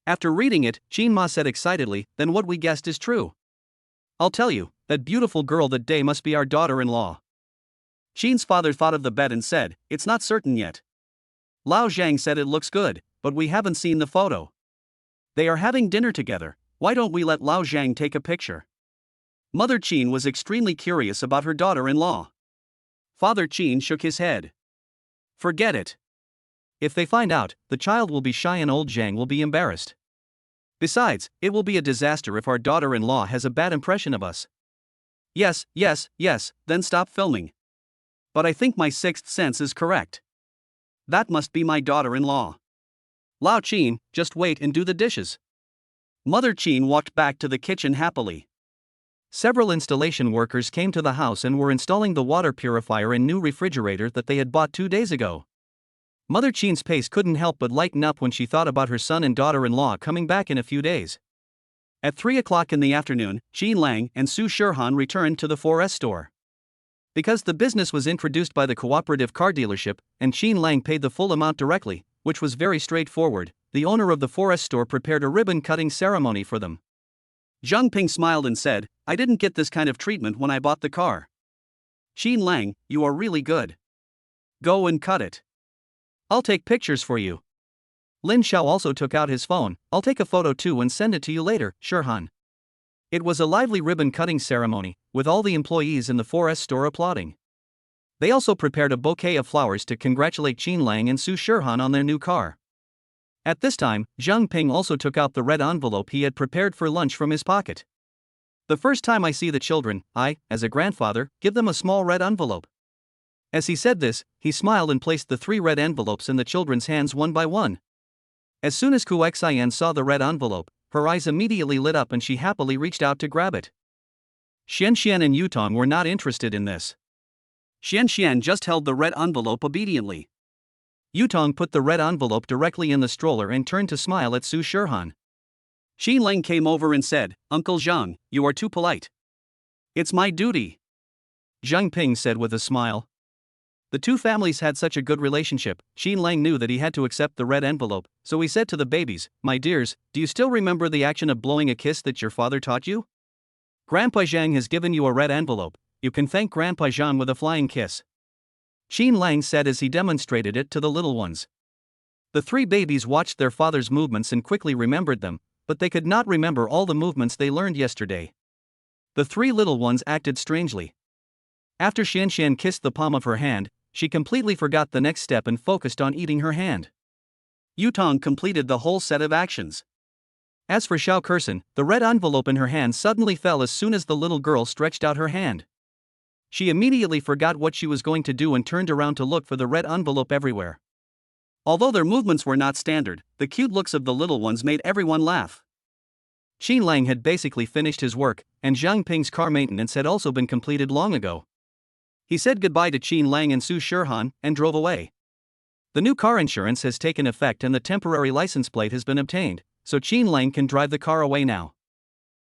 After reading it, Qin Ma said excitedly, then what we guessed is true. I'll tell you, that beautiful girl that day must be our daughter-in-law. Qin's father thought of the bet and said, it's not certain yet. Lao Zhang said it looks good, but we haven't seen the photo. They are having dinner together, why don't we let Lao Zhang take a picture? Mother Qin was extremely curious about her daughter-in-law. Father Qin shook his head. Forget it. If they find out, the child will be shy and old Zhang will be embarrassed. Besides, it will be a disaster if our daughter-in-law has a bad impression of us. Yes, then stop filming. But I think my sixth sense is correct. That must be my daughter-in-law. Lao Qin, just wait and do the dishes. Mother Qin walked back to the kitchen happily. Several installation workers came to the house and were installing the water purifier and new refrigerator that they had bought 2 days ago. Mother Qin's pace couldn't help but lighten up when she thought about her son and daughter-in-law coming back in a few days. At 3 o'clock in the afternoon, Qin Lang and Su Shirhan returned to the 4S store. Because the business was introduced by the cooperative car dealership, and Qin Lang paid the full amount directly, which was very straightforward, the owner of the 4S store prepared a ribbon-cutting ceremony for them. Zheng Ping smiled and said, I didn't get this kind of treatment when I bought the car. Qin Lang, you are really good. Go and cut it. I'll take pictures for you. Lin Xiao also took out his phone. "I'll take a photo too and send it to you later, Shirhan." It was a lively ribbon-cutting ceremony, with all the employees in the 4S store applauding. They also prepared a bouquet of flowers to congratulate Qin Lang and Su Shirhan on their new car. At this time, Zhang Ping also took out the red envelope he had prepared for lunch from his pocket. "The first time I see the children, I, as a grandfather, give them a small red envelope." As he said this, he smiled and placed the 3 red envelopes in the children's hands one by one. As soon as Ku Xian saw the red envelope, her eyes immediately lit up and she happily reached out to grab it. Xian and Yutong were not interested in this. Xian just held the red envelope obediently. Yutong put the red envelope directly in the stroller and turned to smile at Su Shirhan. Qin Lang came over and said, "Uncle Zhang, you are too polite." "It's my duty," Zhang Ping said with a smile. The two families had such a good relationship. Qin Lang knew that he had to accept the red envelope, so he said to the babies, "My dears, do you still remember the action of blowing a kiss that your father taught you? Grandpa Zhang has given you a red envelope. You can thank Grandpa Zhang with a flying kiss." Qin Lang said as he demonstrated it to the little ones. The 3 babies watched their father's movements and quickly remembered them, but they could not remember all the movements they learned yesterday. The 3 little ones acted strangely. After Xian kissed the palm of her hand, she completely forgot the next step and focused on eating her hand. Yutong completed the whole set of actions. As for Xiao Kersen, the red envelope in her hand suddenly fell as soon as the little girl stretched out her hand. She immediately forgot what she was going to do and turned around to look for the red envelope everywhere. Although their movements were not standard, the cute looks of the little ones made everyone laugh. Qin Lang had basically finished his work, and Zhang Ping's car maintenance had also been completed long ago. He said goodbye to Qin Lang and Su Shirhan and drove away. The new car insurance has taken effect and the temporary license plate has been obtained, so Qin Lang can drive the car away now.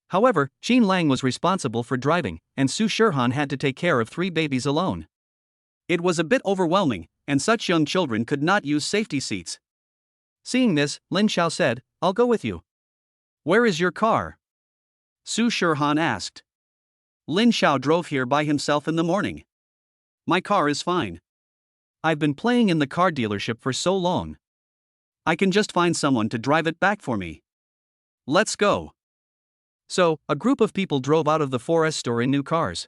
However, Qin Lang was responsible for driving, and Su Shirhan had to take care of 3 babies alone. It was a bit overwhelming, and such young children could not use safety seats. Seeing this, Lin Xiao said, "I'll go with you." "Where is your car?" Su Shirhan asked. Lin Xiao drove here by himself in the morning. "My car is fine. I've been playing in the car dealership for so long. I can just find someone to drive it back for me. Let's go." So, a group of people drove out of the 4S store in new cars.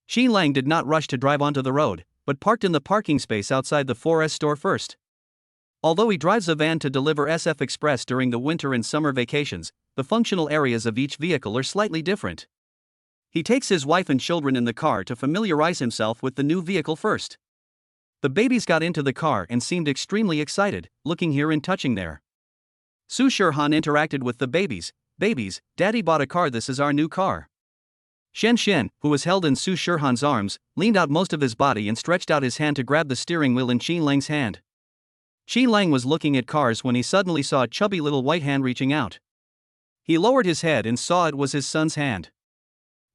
Qin Lang did not rush to drive onto the road, but parked in the parking space outside the 4S store first. Although he drives a van to deliver SF Express during the winter and summer vacations, the functional areas of each vehicle are slightly different. He takes his wife and children in the car to familiarize himself with the new vehicle first. The babies got into the car and seemed extremely excited, looking here and touching there. Su Shirhan interacted with the babies. "Babies, Daddy bought a car, this is our new car." Xian, who was held in Su Shirhan's arms, leaned out most of his body and stretched out his hand to grab the steering wheel in Qin Lang's hand. Qin Lang was looking at cars when he suddenly saw a chubby little white hand reaching out. He lowered his head and saw it was his son's hand.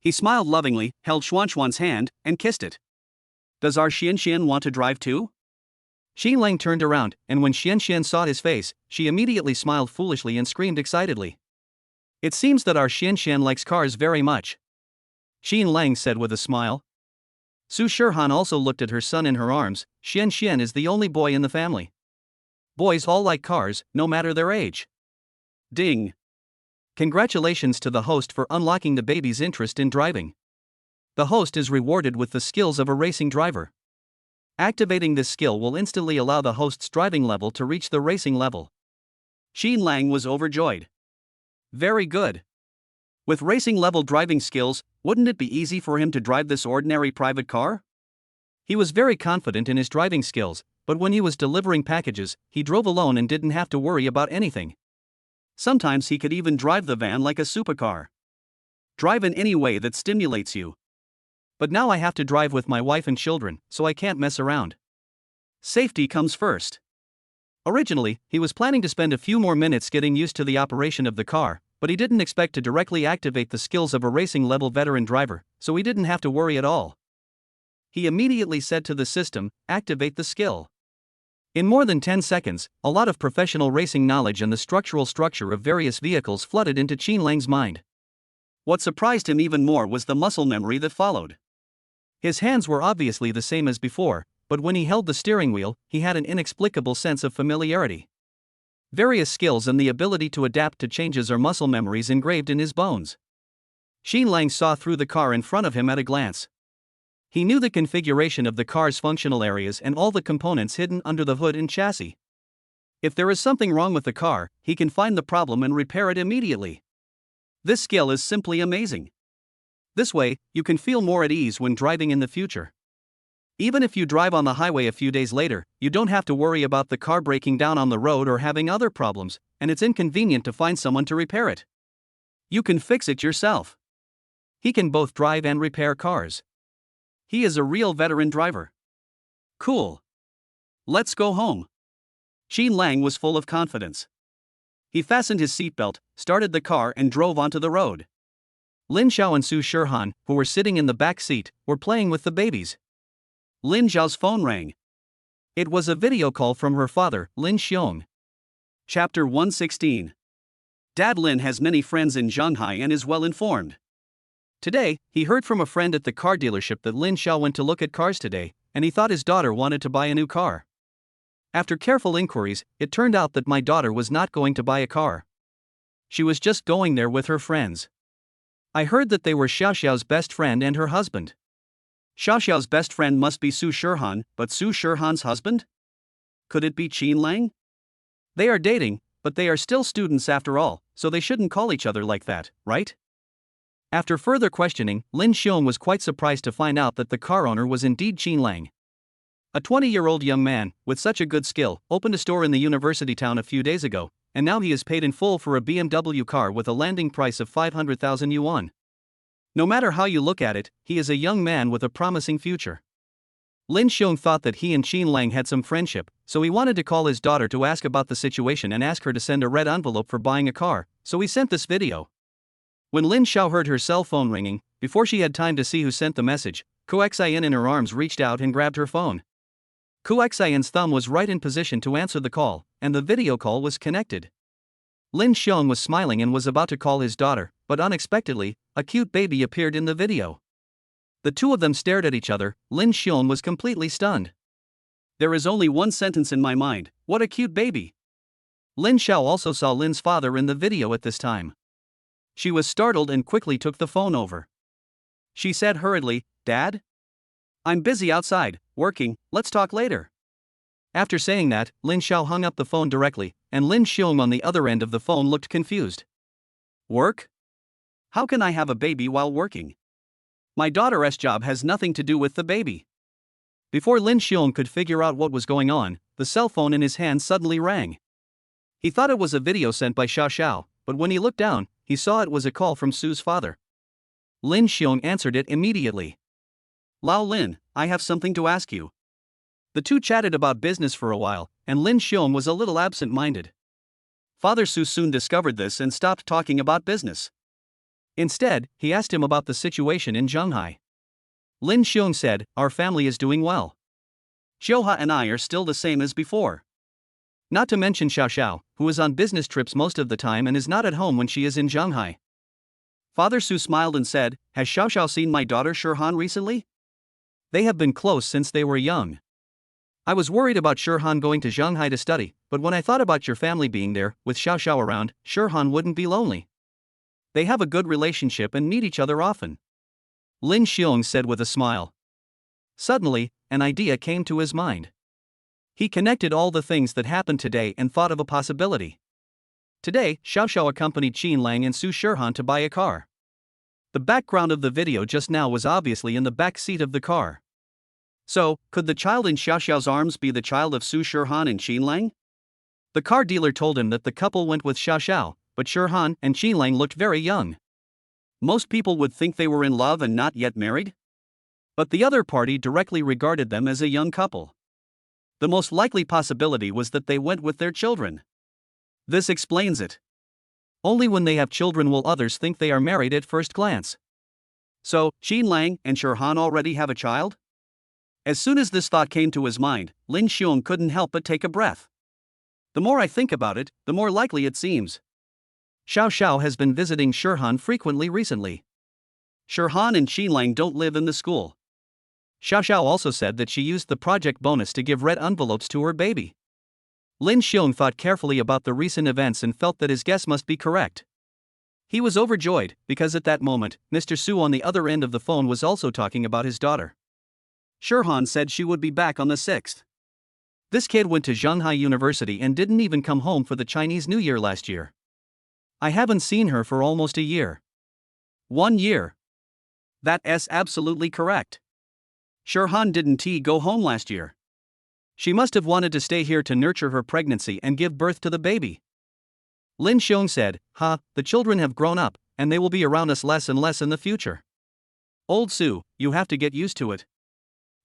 He smiled lovingly, held Xuan's hand, and kissed it. "Does our Xian want to drive too?" Qin Lang turned around, and when Xian saw his face, she immediately smiled foolishly and screamed excitedly. "It seems that our Xian likes cars very much," Qin Lang said with a smile. Su Shirhan also looked at her son in her arms. Xian is the only boy in the family. Boys all like cars, no matter their age. Ding. Congratulations to the host for unlocking the baby's interest in driving. The host is rewarded with the skills of a racing driver. Activating this skill will instantly allow the host's driving level to reach the racing level. Qin Lang was overjoyed. Very good. With racing level driving skills, wouldn't it be easy for him to drive this ordinary private car? He was very confident in his driving skills, but when he was delivering packages, he drove alone and didn't have to worry about anything. Sometimes he could even drive the van like a supercar. Drive in any way that stimulates you. But now I have to drive with my wife and children, so I can't mess around. Safety comes first. Originally, he was planning to spend a few more minutes getting used to the operation of the car, but he didn't expect to directly activate the skills of a racing-level veteran driver, so he didn't have to worry at all. He immediately said to the system, "Activate the skill." In more than 10 seconds, a lot of professional racing knowledge and the structural structure of various vehicles flooded into Qin Lang's mind. What surprised him even more was the muscle memory that followed. His hands were obviously the same as before, but when he held the steering wheel, he had an inexplicable sense of familiarity. various skills and the ability to adapt to changes are muscle memories engraved in his bones. Qin Lang saw through the car in front of him at a glance. He knew the configuration of the car's functional areas and all the components hidden under the hood and chassis. If there is something wrong with the car, he can find the problem and repair it immediately. This skill is simply amazing. This way, you can feel more at ease when driving in the future. Even if you drive on the highway a few days later, you don't have to worry about the car breaking down on the road or having other problems, and it's inconvenient to find someone to repair it. You can fix it yourself. He can both drive and repair cars. He is a real veteran driver. Cool. Let's go home. Qin Lang was full of confidence. He fastened his seatbelt, started the car and drove onto the road. Lin Xiao and Su Shirhan, who were sitting in the back seat, were playing with the babies. Lin Xiao's phone rang. It was a video call from her father, Lin Xiong. Chapter 116. Dad Lin has many friends in Shanghai and is well informed. Today, he heard from a friend at the car dealership that Lin Xiao went to look at cars today, and he thought his daughter wanted to buy a new car. After careful inquiries, it turned out that my daughter was not going to buy a car. She was just going there with her friends. I heard that they were Xiaoxiao's best friend and her husband. Xiaoxiao's best friend must be Su Shirhan, but Su Shirhan's husband? Could it be Qin Lang? They are dating, but they are still students after all, so they shouldn't call each other like that, right? After further questioning, Lin Xiong was quite surprised to find out that the car owner was indeed Qin Lang. A 20-year-old young man, with such a good skill, opened a store in the university town a few days ago, and now he is paid in full for a BMW car with a landing price of 500,000 yuan. No matter how you look at it, he is a young man with a promising future. Lin Xiong thought that he and Qin Lang had some friendship, so he wanted to call his daughter to ask about the situation and ask her to send a red envelope for buying a car, so he sent this video. When Lin Xiao heard her cell phone ringing, before she had time to see who sent the message, Ku Xian in her arms reached out and grabbed her phone. Ku Xian's thumb was right in position to answer the call, and the video call was connected. Lin Xiong was smiling and was about to call his daughter, but unexpectedly, a cute baby appeared in the video. The two of them stared at each other. Lin Xiong was completely stunned. There is only one sentence in my mind: what a cute baby. Lin Xiao also saw Lin's father in the video at this time. She was startled and quickly took the phone over. She said hurriedly, "Dad? I'm busy outside, working, let's talk later." After saying that, Lin Xiao hung up the phone directly, and Lin Xiong on the other end of the phone looked confused. Work? How can I have a baby while working? My daughter's job has nothing to do with the baby. Before Lin Xiong could figure out what was going on, the cell phone in his hand suddenly rang. He thought it was a video sent by Xiaoxiao, but when he looked down, he saw it was a call from Su's father. Lin Xiong answered it immediately. "Lao Lin, I have something to ask you." The two chatted about business for a while, and Lin Xiong was a little absent-minded. Father Su soon discovered this and stopped talking about business. Instead, he asked him about the situation in Shanghai. Lin Xiong said, "Our family is doing well. Xiaoha and I are still the same as before." Not to mention Xiaoxiao, who is on business trips most of the time and is not at home when she is in Shanghai. Father Su smiled and said, "Has Xiaoxiao seen my daughter Shirhan recently?" They have been close since they were young. I was worried about Shirhan going to Shanghai to study, but when I thought about your family being there, with Xiaoxiao around, Shirhan wouldn't be lonely. They have a good relationship and meet each other often," Lin Xiong said with a smile. Suddenly, an idea came to his mind. He connected all the things that happened today and thought of a possibility. Today, Xiaoxiao accompanied Qin Lang and Su Shirhan to buy a car. The background of the video just now was obviously in the back seat of the car. So, could the child in Xiaoxiao's arms be the child of Su Shirhan and Qin Lang? The car dealer told him that the couple went with Xiaoxiao, but Shirhan and Qin Lang looked very young. Most people would think they were in love and not yet married. But the other party directly regarded them as a young couple. The most likely possibility was that they went with their children. This explains it. Only when they have children will others think they are married at first glance. So, Qin Lang and Shirhan already have a child? As soon as this thought came to his mind, Lin Xiong couldn't help but take a breath. The more I think about it, the more likely it seems. Xiaoxiao has been visiting Shirhan frequently recently. Shirhan and Qin Lang don't live in the school. Xiaoxiao also said that she used the project bonus to give red envelopes to her baby. Lin Xiong thought carefully about the recent events and felt that his guess must be correct. He was overjoyed, because at that moment, Mr. Su on the other end of the phone was also talking about his daughter. Shirhan said she would be back on the 6th. This kid went to Shanghai University and didn't even come home for the Chinese New Year last year. I haven't seen her for almost a year. 1 year. That's absolutely correct. Shirhan didn't go home last year. She must have wanted to stay here to nurture her pregnancy and give birth to the baby. Lin Xiong said, the children have grown up, and they will be around us less and less in the future. Old Su, you have to get used to it.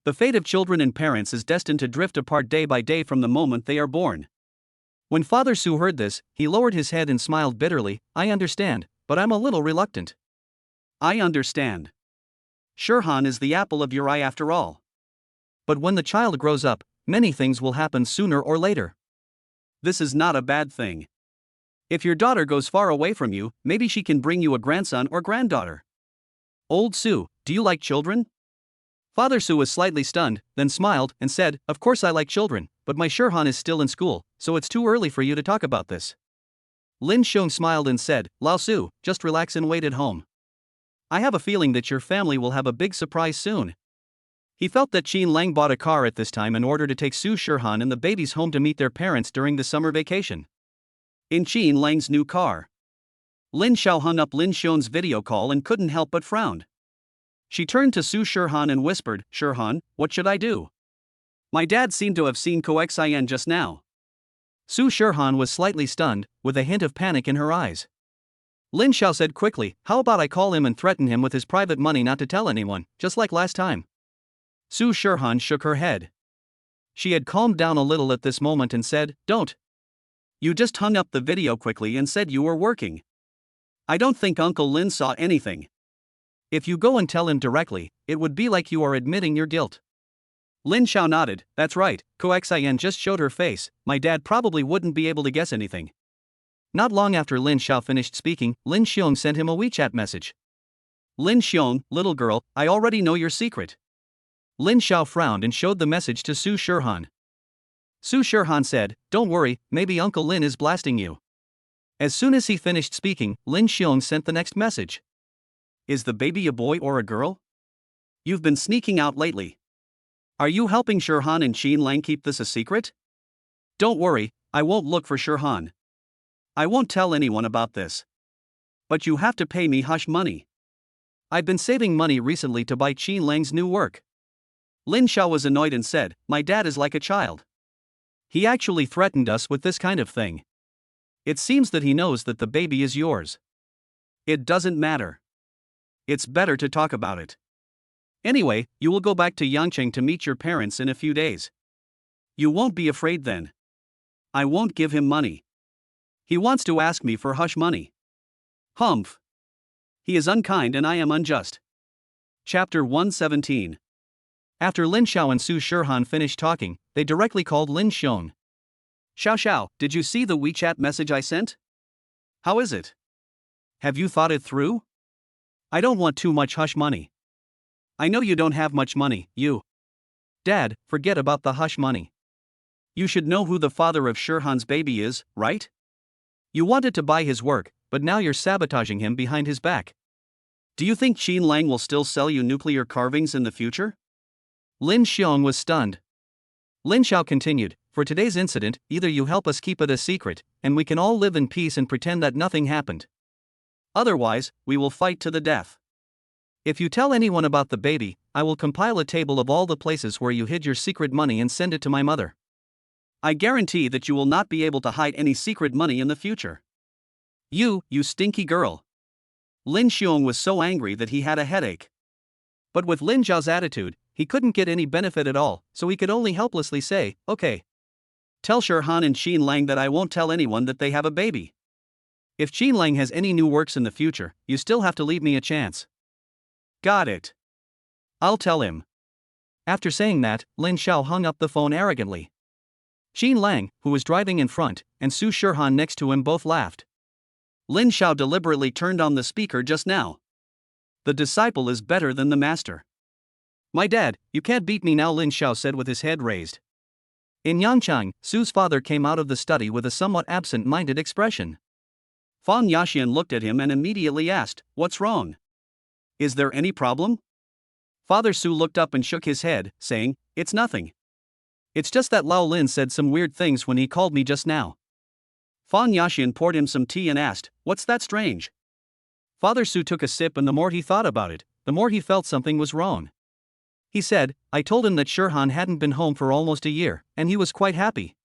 The fate of children and parents is destined to drift apart day by day from the moment they are born. When Father Su heard this, he lowered his head and smiled bitterly. I understand, but I'm a little reluctant. I understand. Shirhan is the apple of your eye after all. But when the child grows up, many things will happen sooner or later. This is not a bad thing. If your daughter goes far away from you, maybe she can bring you a grandson or granddaughter. Old Su, do you like children? Father Su was slightly stunned, then smiled and said, of course I like children, but my Shirhan is still in school, so it's too early for you to talk about this. Lin Xiong smiled and said, Lao Su, just relax and wait at home. I have a feeling that your family will have a big surprise soon. He felt that Qin Lang bought a car at this time in order to take Su Shirhan and the babies home to meet their parents during the summer vacation. In Qin Lang's new car. Lin Xiao hung up Lin Xiong's video call and couldn't help but frown. She turned to Su Shirhan and whispered, Shirhan, what should I do? My dad seemed to have seen Coxin just now. Su Shirhan was slightly stunned, with a hint of panic in her eyes. Lin Xiao said quickly, how about I call him and threaten him with his private money not to tell anyone, just like last time? Su Shirhan shook her head. She had calmed down a little at this moment and said, don't. You just hung up the video quickly and said you were working. I don't think Uncle Lin saw anything. If you go and tell him directly, it would be like you are admitting your guilt. Lin Xiao nodded, that's right, Coxin just showed her face, my dad probably wouldn't be able to guess anything. Not long after Lin Xiao finished speaking, Lin Xiong sent him a WeChat message. Lin Xiong, little girl, I already know your secret. Lin Xiao frowned and showed the message to Su Shirhan. Su Shirhan said, don't worry, maybe Uncle Lin is blasting you. As soon as he finished speaking, Lin Xiong sent the next message. Is the baby a boy or a girl? You've been sneaking out lately. Are you helping Shirhan and Qin Lang keep this a secret? Don't worry, I won't look for Shirhan. I won't tell anyone about this. But you have to pay me hush money. I've been saving money recently to buy Qin Lang's new work. Lin Xiao was annoyed and said, my dad is like a child. He actually threatened us with this kind of thing. It seems that he knows that the baby is yours. It doesn't matter. It's better to talk about it. Anyway, you will go back to Yangcheng to meet your parents in a few days. You won't be afraid then. I won't give him money. He wants to ask me for hush money. Humph. He is unkind and I am unjust. Chapter 117. After Lin Xiao and Su Shirhan finished talking, they directly called Lin Xiong. Xiao, did you see the WeChat message I sent? How is it? Have you thought it through? I don't want too much hush money. I know you don't have much money, you. Dad, forget about the hush money. You should know who the father of Shirhan's baby is, right? You wanted to buy his work, but now you're sabotaging him behind his back. Do you think Qin Lang will still sell you nuclear carvings in the future? Lin Xiong was stunned. Lin Xiao continued, for today's incident, either you help us keep it a secret, and we can all live in peace and pretend that nothing happened. Otherwise, we will fight to the death. If you tell anyone about the baby, I will compile a table of all the places where you hid your secret money and send it to my mother. I guarantee that you will not be able to hide any secret money in the future. You stinky girl. Lin Xiong was so angry that he had a headache. But with Lin Zhao's attitude, he couldn't get any benefit at all, so he could only helplessly say, okay. Tell Shirhan and Qin Lang that I won't tell anyone that they have a baby. If Qin Lang has any new works in the future, you still have to leave me a chance. Got it. I'll tell him. After saying that, Lin Xiao hung up the phone arrogantly. Qin Lang, who was driving in front, and Su Shirhan next to him both laughed. Lin Xiao deliberately turned on the speaker just now. The disciple is better than the master. My dad, you can't beat me now, Lin Xiao said with his head raised. In Yangchang, Su's father came out of the study with a somewhat absent-minded expression. Fan Yaxian looked at him and immediately asked, "What's wrong? Is there any problem?" Father Su looked up and shook his head, saying, "It's nothing. It's just that Lao Lin said some weird things when he called me just now." Fan Yaxian poured him some tea and asked, "What's that strange?" Father Su took a sip, and the more he thought about it, the more he felt something was wrong. He said, "I told him that Shirhan hadn't been home for almost a year, and he was quite happy.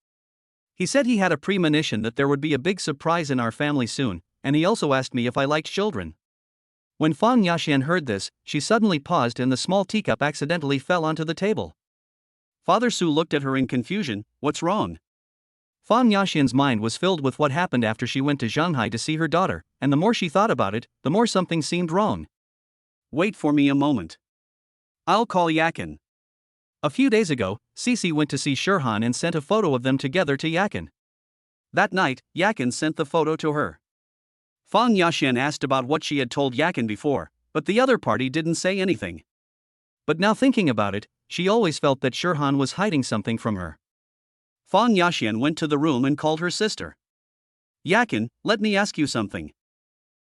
He said he had a premonition that there would be a big surprise in our family soon, and he also asked me if I liked children." When Fan Yaxian heard this, she suddenly paused and the small teacup accidentally fell onto the table. Father Su looked at her in confusion. "What's wrong?" Fan Yaxian's mind was filled with what happened after she went to Shanghai to see her daughter, and the more she thought about it, the more something seemed wrong. "Wait for me a moment. I'll call Yakin." A few days ago, Cici went to see Shirhan and sent a photo of them together to Yakin. That night, Yakin sent the photo to her. Fan Yaxian asked about what she had told Yakin before, but the other party didn't say anything. But now thinking about it, she always felt that Shirhan was hiding something from her. Fan Yaxian went to the room and called her sister. "Yakin, let me ask you something.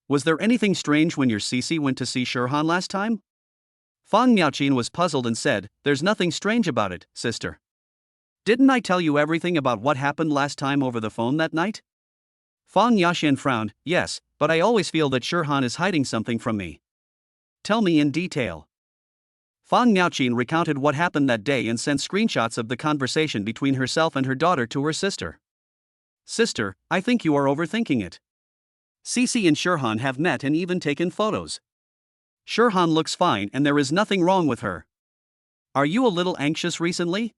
Was there anything strange when your Cici went to see Shirhan last time?" Fan Miaoqin was puzzled and said, "There's nothing strange about it, sister. Didn't I tell you everything about what happened last time over the phone that night?" Fan Yaxian frowned. "Yes, but I always feel that Shirhan is hiding something from me. Tell me in detail." Fan Miaoqin recounted what happened that day and sent screenshots of the conversation between herself and her daughter to her sister. "Sister, I think you are overthinking it. Cici and Shirhan have met and even taken photos. Shirhan looks fine and there is nothing wrong with her. Are you a little anxious recently?"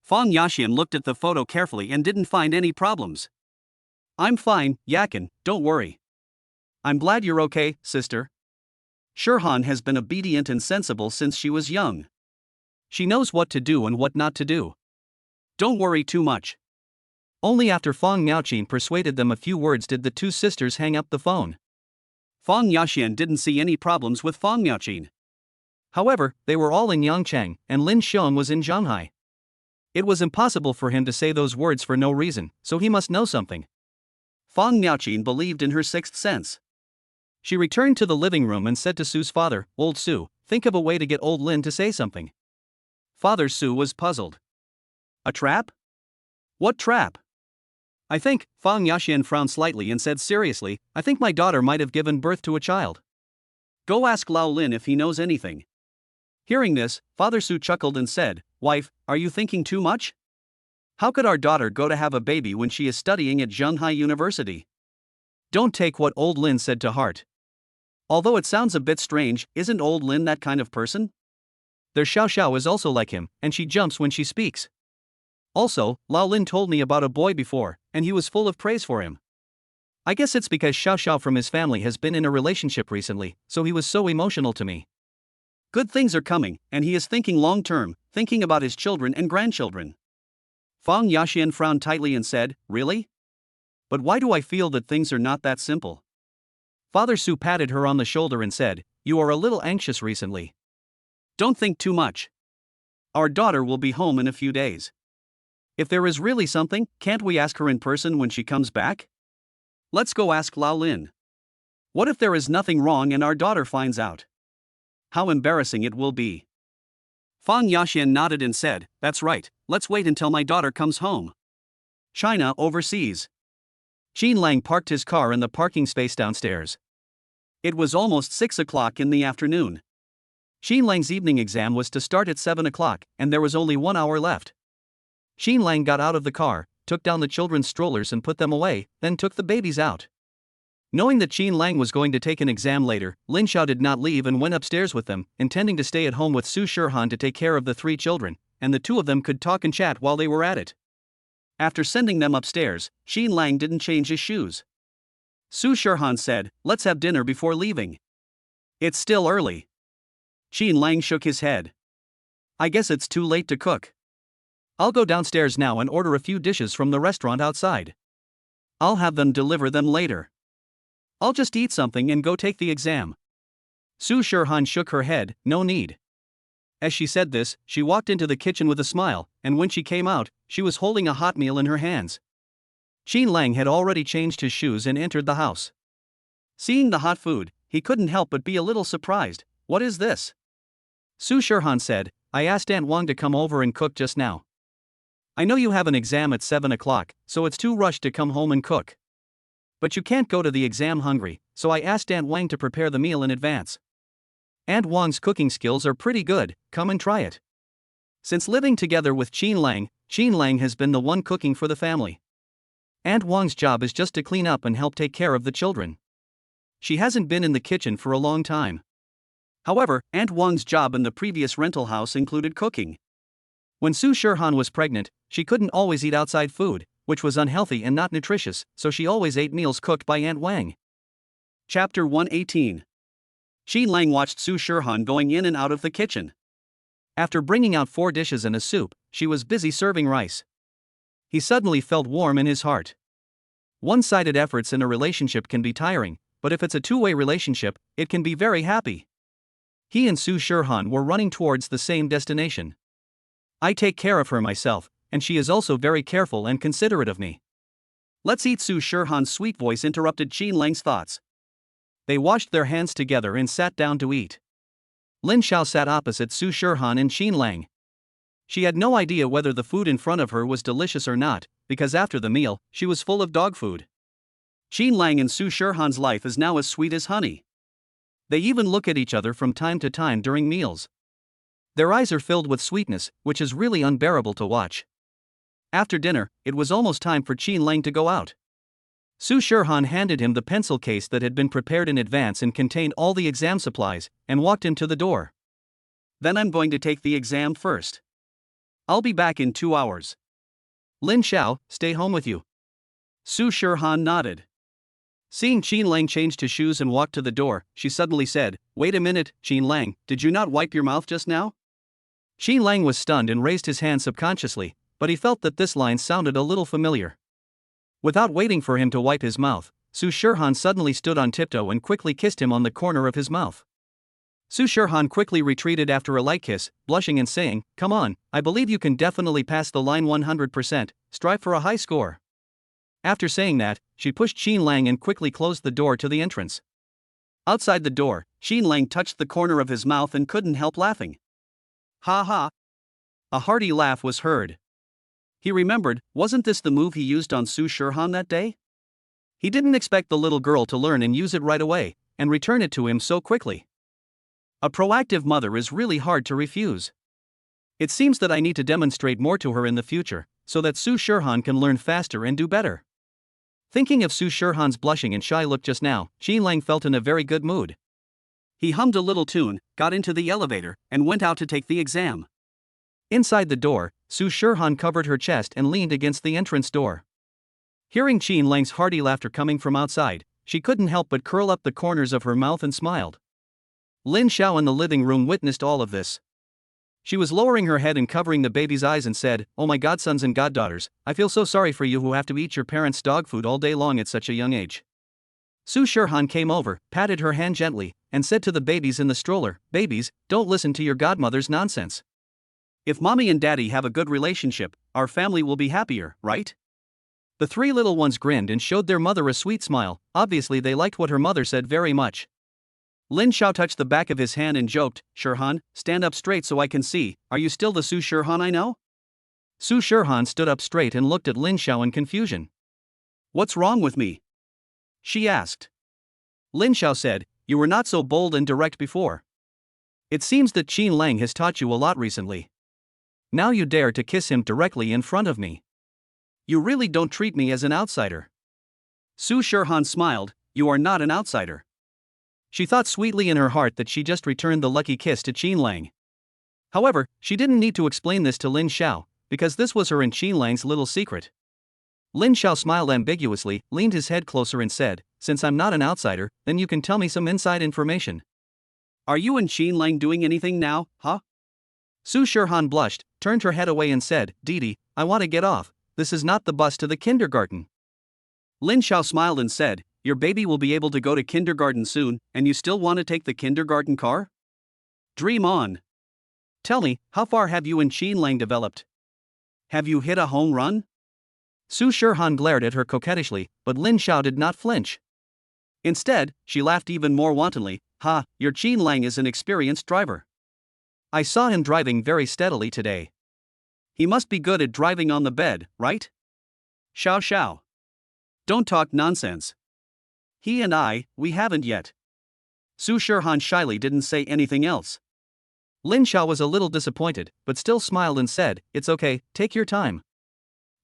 Fan Yaxian looked at the photo carefully and didn't find any problems. "I'm fine, Yakin, don't worry. I'm glad you're okay, sister. Shirhan has been obedient and sensible since she was young. She knows what to do and what not to do. Don't worry too much." Only after Fan Miaoqin persuaded them a few words did the two sisters hang up the phone. Fan Yaxian didn't see any problems with Fan Miaoqin. However, they were all in Yangchang, and Lin Xiong was in Shanghai. It was impossible for him to say those words for no reason, so he must know something. Fan Miaoqin believed in her sixth sense. She returned to the living room and said to Su's father, "Old Su, think of a way to get old Lin to say something." Father Su was puzzled. "A trap? What trap?" "I think," Fan Yaxian frowned slightly and said seriously, "I think my daughter might have given birth to a child. Go ask Lao Lin if he knows anything." Hearing this, Father Su chuckled and said, "Wife, are you thinking too much? How could our daughter go to have a baby when she is studying at Shanghai University? Don't take what old Lin said to heart. Although it sounds a bit strange, isn't old Lin that kind of person? Their Xiao Xiao is also like him, and she jumps when she speaks. Also, Lao Lin told me about a boy before, and he was full of praise for him. I guess it's because Xiao Xiao from his family has been in a relationship recently, so he was so emotional to me. Good things are coming, and he is thinking long term, thinking about his children and grandchildren." Fan Yaxian frowned tightly and said, "Really? But why do I feel that things are not that simple?" Father Su patted her on the shoulder and said, "You are a little anxious recently. Don't think too much. Our daughter will be home in a few days. If there is really something, can't we ask her in person when she comes back? Let's go ask Lao Lin. What if there is nothing wrong and our daughter finds out? How embarrassing it will be." Fan Yaxian nodded and said, "That's right, let's wait until my daughter comes home." China overseas. Qin Lang parked his car in the parking space downstairs. It was almost 6 o'clock in the afternoon. Qin Lang's evening exam was to start at 7 o'clock, and there was only 1 hour left. Qin Lang got out of the car, took down the children's strollers and put them away, then took the babies out. Knowing that Qin Lang was going to take an exam later, Lin Xiao did not leave and went upstairs with them, intending to stay at home with Su Shirhan to take care of the 3 children, and the 2 of them could talk and chat while they were at it. After sending them upstairs, Qin Lang didn't change his shoes. Su Shirhan said, "Let's have dinner before leaving." "It's still early." Qin Lang shook his head. "I guess it's too late to cook. I'll go downstairs now and order a few dishes from the restaurant outside. I'll have them deliver them later. I'll just eat something and go take the exam." Su Shirhan shook her head, "No need. As she said this, she walked into the kitchen with a smile, and when she came out, she was holding a hot meal in her hands. Qin Lang had already changed his shoes and entered the house. Seeing the hot food, he couldn't help but be a little surprised. "What is this?" Su Shirhan said, "I asked Aunt Wang to come over and cook just now. I know you have an exam at 7 o'clock, so it's too rushed to come home and cook. But you can't go to the exam hungry, so I asked Aunt Wang to prepare the meal in advance. Aunt Wang's cooking skills are pretty good, come and try it." Since living together with Qin Lang has been the one cooking for the family. Aunt Wang's job is just to clean up and help take care of the children. She hasn't been in the kitchen for a long time. However, Aunt Wang's job in the previous rental house included cooking. When Su Shirhan was pregnant, she couldn't always eat outside food, which was unhealthy and not nutritious, so she always ate meals cooked by Aunt Wang. Chapter 118. Qin Lang watched Su Shirhan going in and out of the kitchen. After bringing out 4 dishes and a soup, she was busy serving rice. He suddenly felt warm in his heart. One-sided efforts in a relationship can be tiring, but if it's a two-way relationship, it can be very happy. He and Su Shirhan were running towards the same destination. "I take care of her myself, and she is also very careful and considerate of me." "Let's eat." Su Shirhan's sweet voice interrupted Qin Lang's thoughts. They washed their hands together and sat down to eat. Lin Xiao sat opposite Su Shirhan and Qin Lang. She had no idea whether the food in front of her was delicious or not, because after the meal, she was full of dog food. Qin Lang and Su Shirhan's life is now as sweet as honey. They even look at each other from time to time during meals. Their eyes are filled with sweetness, which is really unbearable to watch. After dinner, it was almost time for Qin Lang to go out. Su Shirhan handed him the pencil case that had been prepared in advance and contained all the exam supplies, and walked him to the door. "Then I'm going to take the exam first. I'll be back in 2 hours. Lin Xiao, stay home with you." Su Shirhan nodded. Seeing Qin Lang changed his shoes and walked to the door, she suddenly said, "Wait a minute, Qin Lang, did you not wipe your mouth just now?" Qin Lang was stunned and raised his hand subconsciously, but he felt that this line sounded a little familiar. Without waiting for him to wipe his mouth, Su Shirhan suddenly stood on tiptoe and quickly kissed him on the corner of his mouth. Su Shirhan quickly retreated after a light kiss, blushing and saying, "Come on, I believe you can definitely pass the line 100%, strive for a high score." After saying that, she pushed Qin Lang and quickly closed the door to the entrance. Outside the door, Qin Lang touched the corner of his mouth and couldn't help laughing. "Ha ha!" A hearty laugh was heard. He remembered, wasn't this the move he used on Su Shirhan that day? He didn't expect the little girl to learn and use it right away, and return it to him so quickly. A proactive mother is really hard to refuse. It seems that I need to demonstrate more to her in the future, so that Su Shirhan can learn faster and do better. Thinking of Su Shirhan's blushing and shy look just now, Qin Lang felt in a very good mood. He hummed a little tune, got into the elevator, and went out to take the exam. Inside the door, Su Shirhan covered her chest and leaned against the entrance door. Hearing Qin Lang's hearty laughter coming from outside, she couldn't help but curl up the corners of her mouth and smiled. Lin Xiao in the living room witnessed all of this. She was lowering her head and covering the baby's eyes and said, "Oh my godsons and goddaughters, I feel so sorry for you who have to eat your parents' dog food all day long at such a young age." Su Shirhan came over, patted her hand gently, and said to the babies in the stroller, "Babies, don't listen to your godmother's nonsense. If mommy and daddy have a good relationship, our family will be happier, right?" The 3 little ones grinned and showed their mother a sweet smile. Obviously they liked what her mother said very much. Lin Xiao touched the back of his hand and joked, "Shirhan, stand up straight so I can see, are you still the Su Shirhan I know?" Su Shirhan stood up straight and looked at Lin Xiao in confusion. "What's wrong with me?" she asked. Lin Xiao said, "You were not so bold and direct before. It seems that Qin Lang has taught you a lot recently. Now you dare to kiss him directly in front of me. You really don't treat me as an outsider." Su Shirhan smiled, "You are not an outsider." She thought sweetly in her heart that she just returned the lucky kiss to Qin Lang. However, she didn't need to explain this to Lin Xiao, because this was her and Qin Lang's little secret. Lin Xiao smiled ambiguously, leaned his head closer and said, "Since I'm not an outsider, then you can tell me some inside information." "Are you and Qin Lang doing anything now, huh?" Su Shirhan blushed, turned her head away and said, "Didi, I want to get off, this is not the bus to the kindergarten." Lin Xiao smiled and said, "Your baby will be able to go to kindergarten soon, and you still want to take the kindergarten car? Dream on." Tell me, how far have you and Qin Lang developed? Have you hit a home run? Su Shirhan glared at her coquettishly, but Lin Xiao did not flinch. Instead, she laughed even more wantonly. Ha, your Qin Lang is an experienced driver. I saw him driving very steadily today. He must be good at driving on the bed, right? Xiao Xiao. Don't talk nonsense. He and we haven't yet. Su Shirhan shyly didn't say anything else. Lin Xiao was a little disappointed, but still smiled and said, "It's okay, take your time.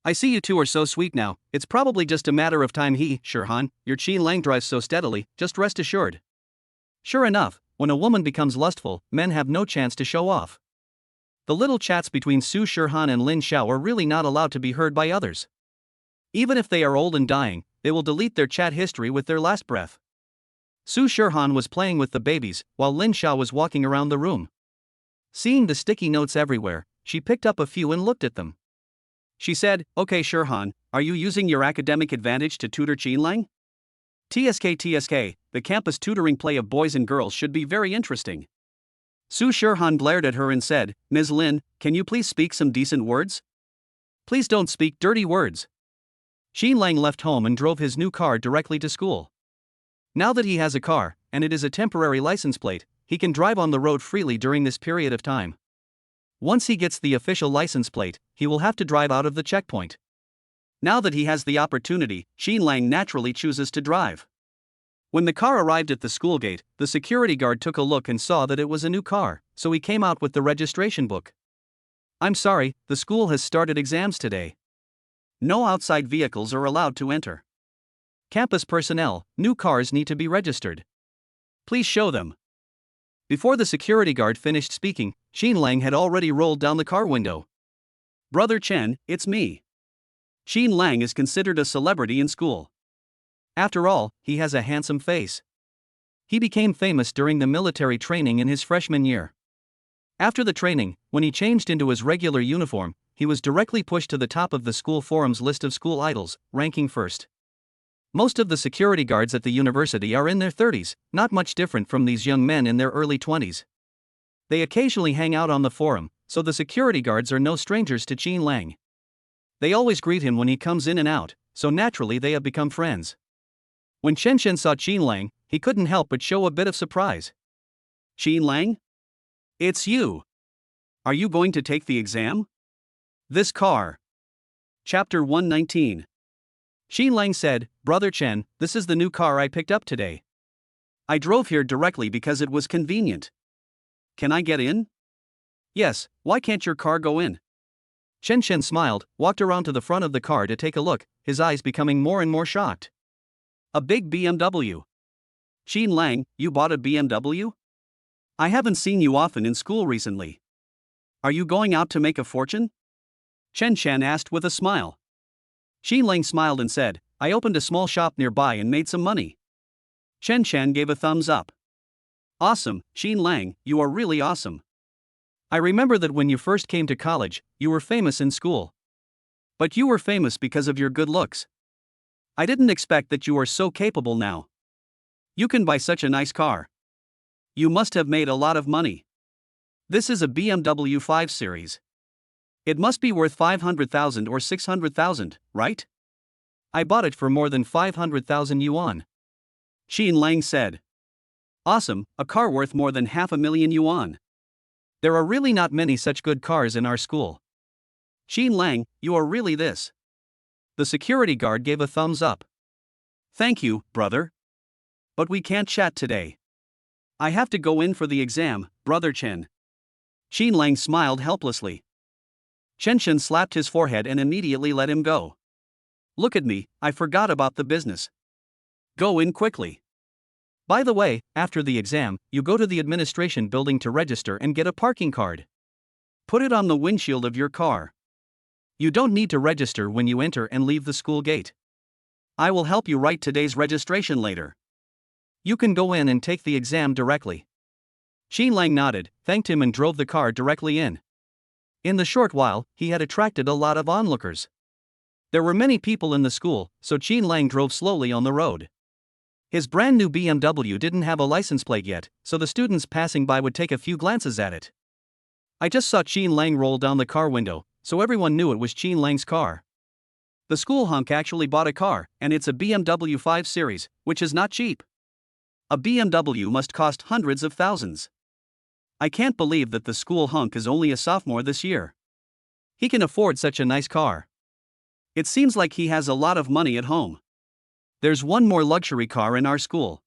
I see you two are so sweet now, it's probably just a matter of time. Shirhan, your Qin Lang drives so steadily, just rest assured." Sure enough, when a woman becomes lustful, men have no chance to show off. The little chats between Su Shirhan and Lin Xiao are really not allowed to be heard by others. Even if they are old and dying, they will delete their chat history with their last breath. Su Shirhan was playing with the babies, while Lin Xiao was walking around the room. Seeing the sticky notes everywhere, she picked up a few and looked at them. She said, "Okay Shirhan, are you using your academic advantage to tutor Qin Lang? TSK, the campus tutoring play of boys and girls should be very interesting." Su Shirhan glared at her and said, "Ms. Lin, can you please speak some decent words? Please don't speak dirty words." Qin Lang left home and drove his new car directly to school. Now that he has a car, and it is a temporary license plate, he can drive on the road freely during this period of time. Once he gets the official license plate, he will have to drive out of the checkpoint. Now that he has the opportunity, Qin Lang naturally chooses to drive. When the car arrived at the school gate, the security guard took a look and saw that it was a new car, so he came out with the registration book. "I'm sorry, the school has started exams today. No outside vehicles are allowed to enter. Campus personnel, new cars need to be registered. Please show them." Before the security guard finished speaking, Qin Lang had already rolled down the car window. "Brother Chen, it's me. Qin Lang is considered a celebrity in school. After all, he has a handsome face. He became famous during the military training in his freshman year. After the training, when he changed into his regular uniform, he was directly pushed to the top of the school forum's list of school idols, ranking first. Most of the security guards at the university are in their 30s, not much different from these young men in their early 20s. They occasionally hang out on the forum, so the security guards are no strangers to Qin Lang. They always greet him when he comes in and out, so naturally they have become friends. When Chen Shen saw Qin Lang, he couldn't help but show a bit of surprise. "Qin Lang? It's you. Are you going to take the exam? This car." Chapter 119. Qin Lang said, "Brother Chen, this is the new car I picked up today. I drove here directly because it was convenient. Can I get in?" "Yes, why can't your car go in?" Chen Shen smiled, walked around to the front of the car to take a look, his eyes becoming more and more shocked. "A big BMW. Qin Lang, you bought a BMW? I haven't seen you often in school recently. Are you going out to make a fortune?" Chen Shen asked with a smile. Qin Lang smiled and said, "I opened a small shop nearby and made some money." Chen Shen gave a thumbs up. "Awesome, Qin Lang, you are really awesome. I remember that when you first came to college, you were famous in school. But you were famous because of your good looks. I didn't expect that you are so capable now. You can buy such a nice car. You must have made a lot of money. This is a BMW 5 Series. It must be worth 500,000 or 600,000, right?" "I bought it for more than 500,000 yuan. Qin Lang said. "Awesome, a car worth more than 500,000 yuan. There are really not many such good cars in our school. Qin Lang, you are really this." The security guard gave a thumbs up. "Thank you, brother. But we can't chat today. I have to go in for the exam, Brother Chen." Qin Lang smiled helplessly. Chen Shen slapped his forehead and immediately let him go. "Look at me, I forgot about the business. Go in quickly. By the way, after the exam, you go to the administration building to register and get a parking card. Put it on the windshield of your car. You don't need to register when you enter and leave the school gate. I will help you write today's registration later. You can go in and take the exam directly." Qin Lang nodded, thanked him and drove the car directly in. In the short while, he had attracted a lot of onlookers. There were many people in the school, so Qin Lang drove slowly on the road. His brand new BMW didn't have a license plate yet, so the students passing by would take a few glances at it. I just saw Qin Lang roll down the car window, so everyone knew it was Qin Lang's car. The school hunk actually bought a car, and it's a BMW 5 Series, which is not cheap. A BMW must cost hundreds of thousands. I can't believe that the school hunk is only a sophomore this year. He can afford such a nice car. It seems like he has a lot of money at home. There's one more luxury car in our school.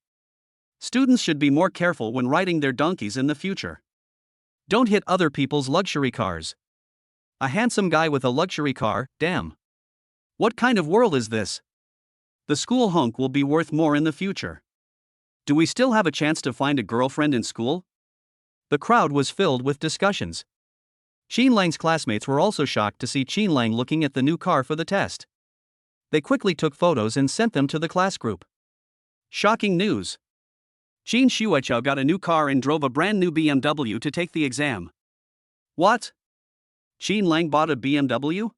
Students should be more careful when riding their donkeys in the future. Don't hit other people's luxury cars. A handsome guy with a luxury car, damn. What kind of world is this? The school hunk will be worth more in the future. Do we still have a chance to find a girlfriend in school? The crowd was filled with discussions. Qin Lang's classmates were also shocked to see Qin Lang looking at the new car for the test. They quickly took photos and sent them to the class group. Shocking news. Qin Shuichao got a new car and drove a brand new BMW to take the exam. What? Qin Lang bought a BMW?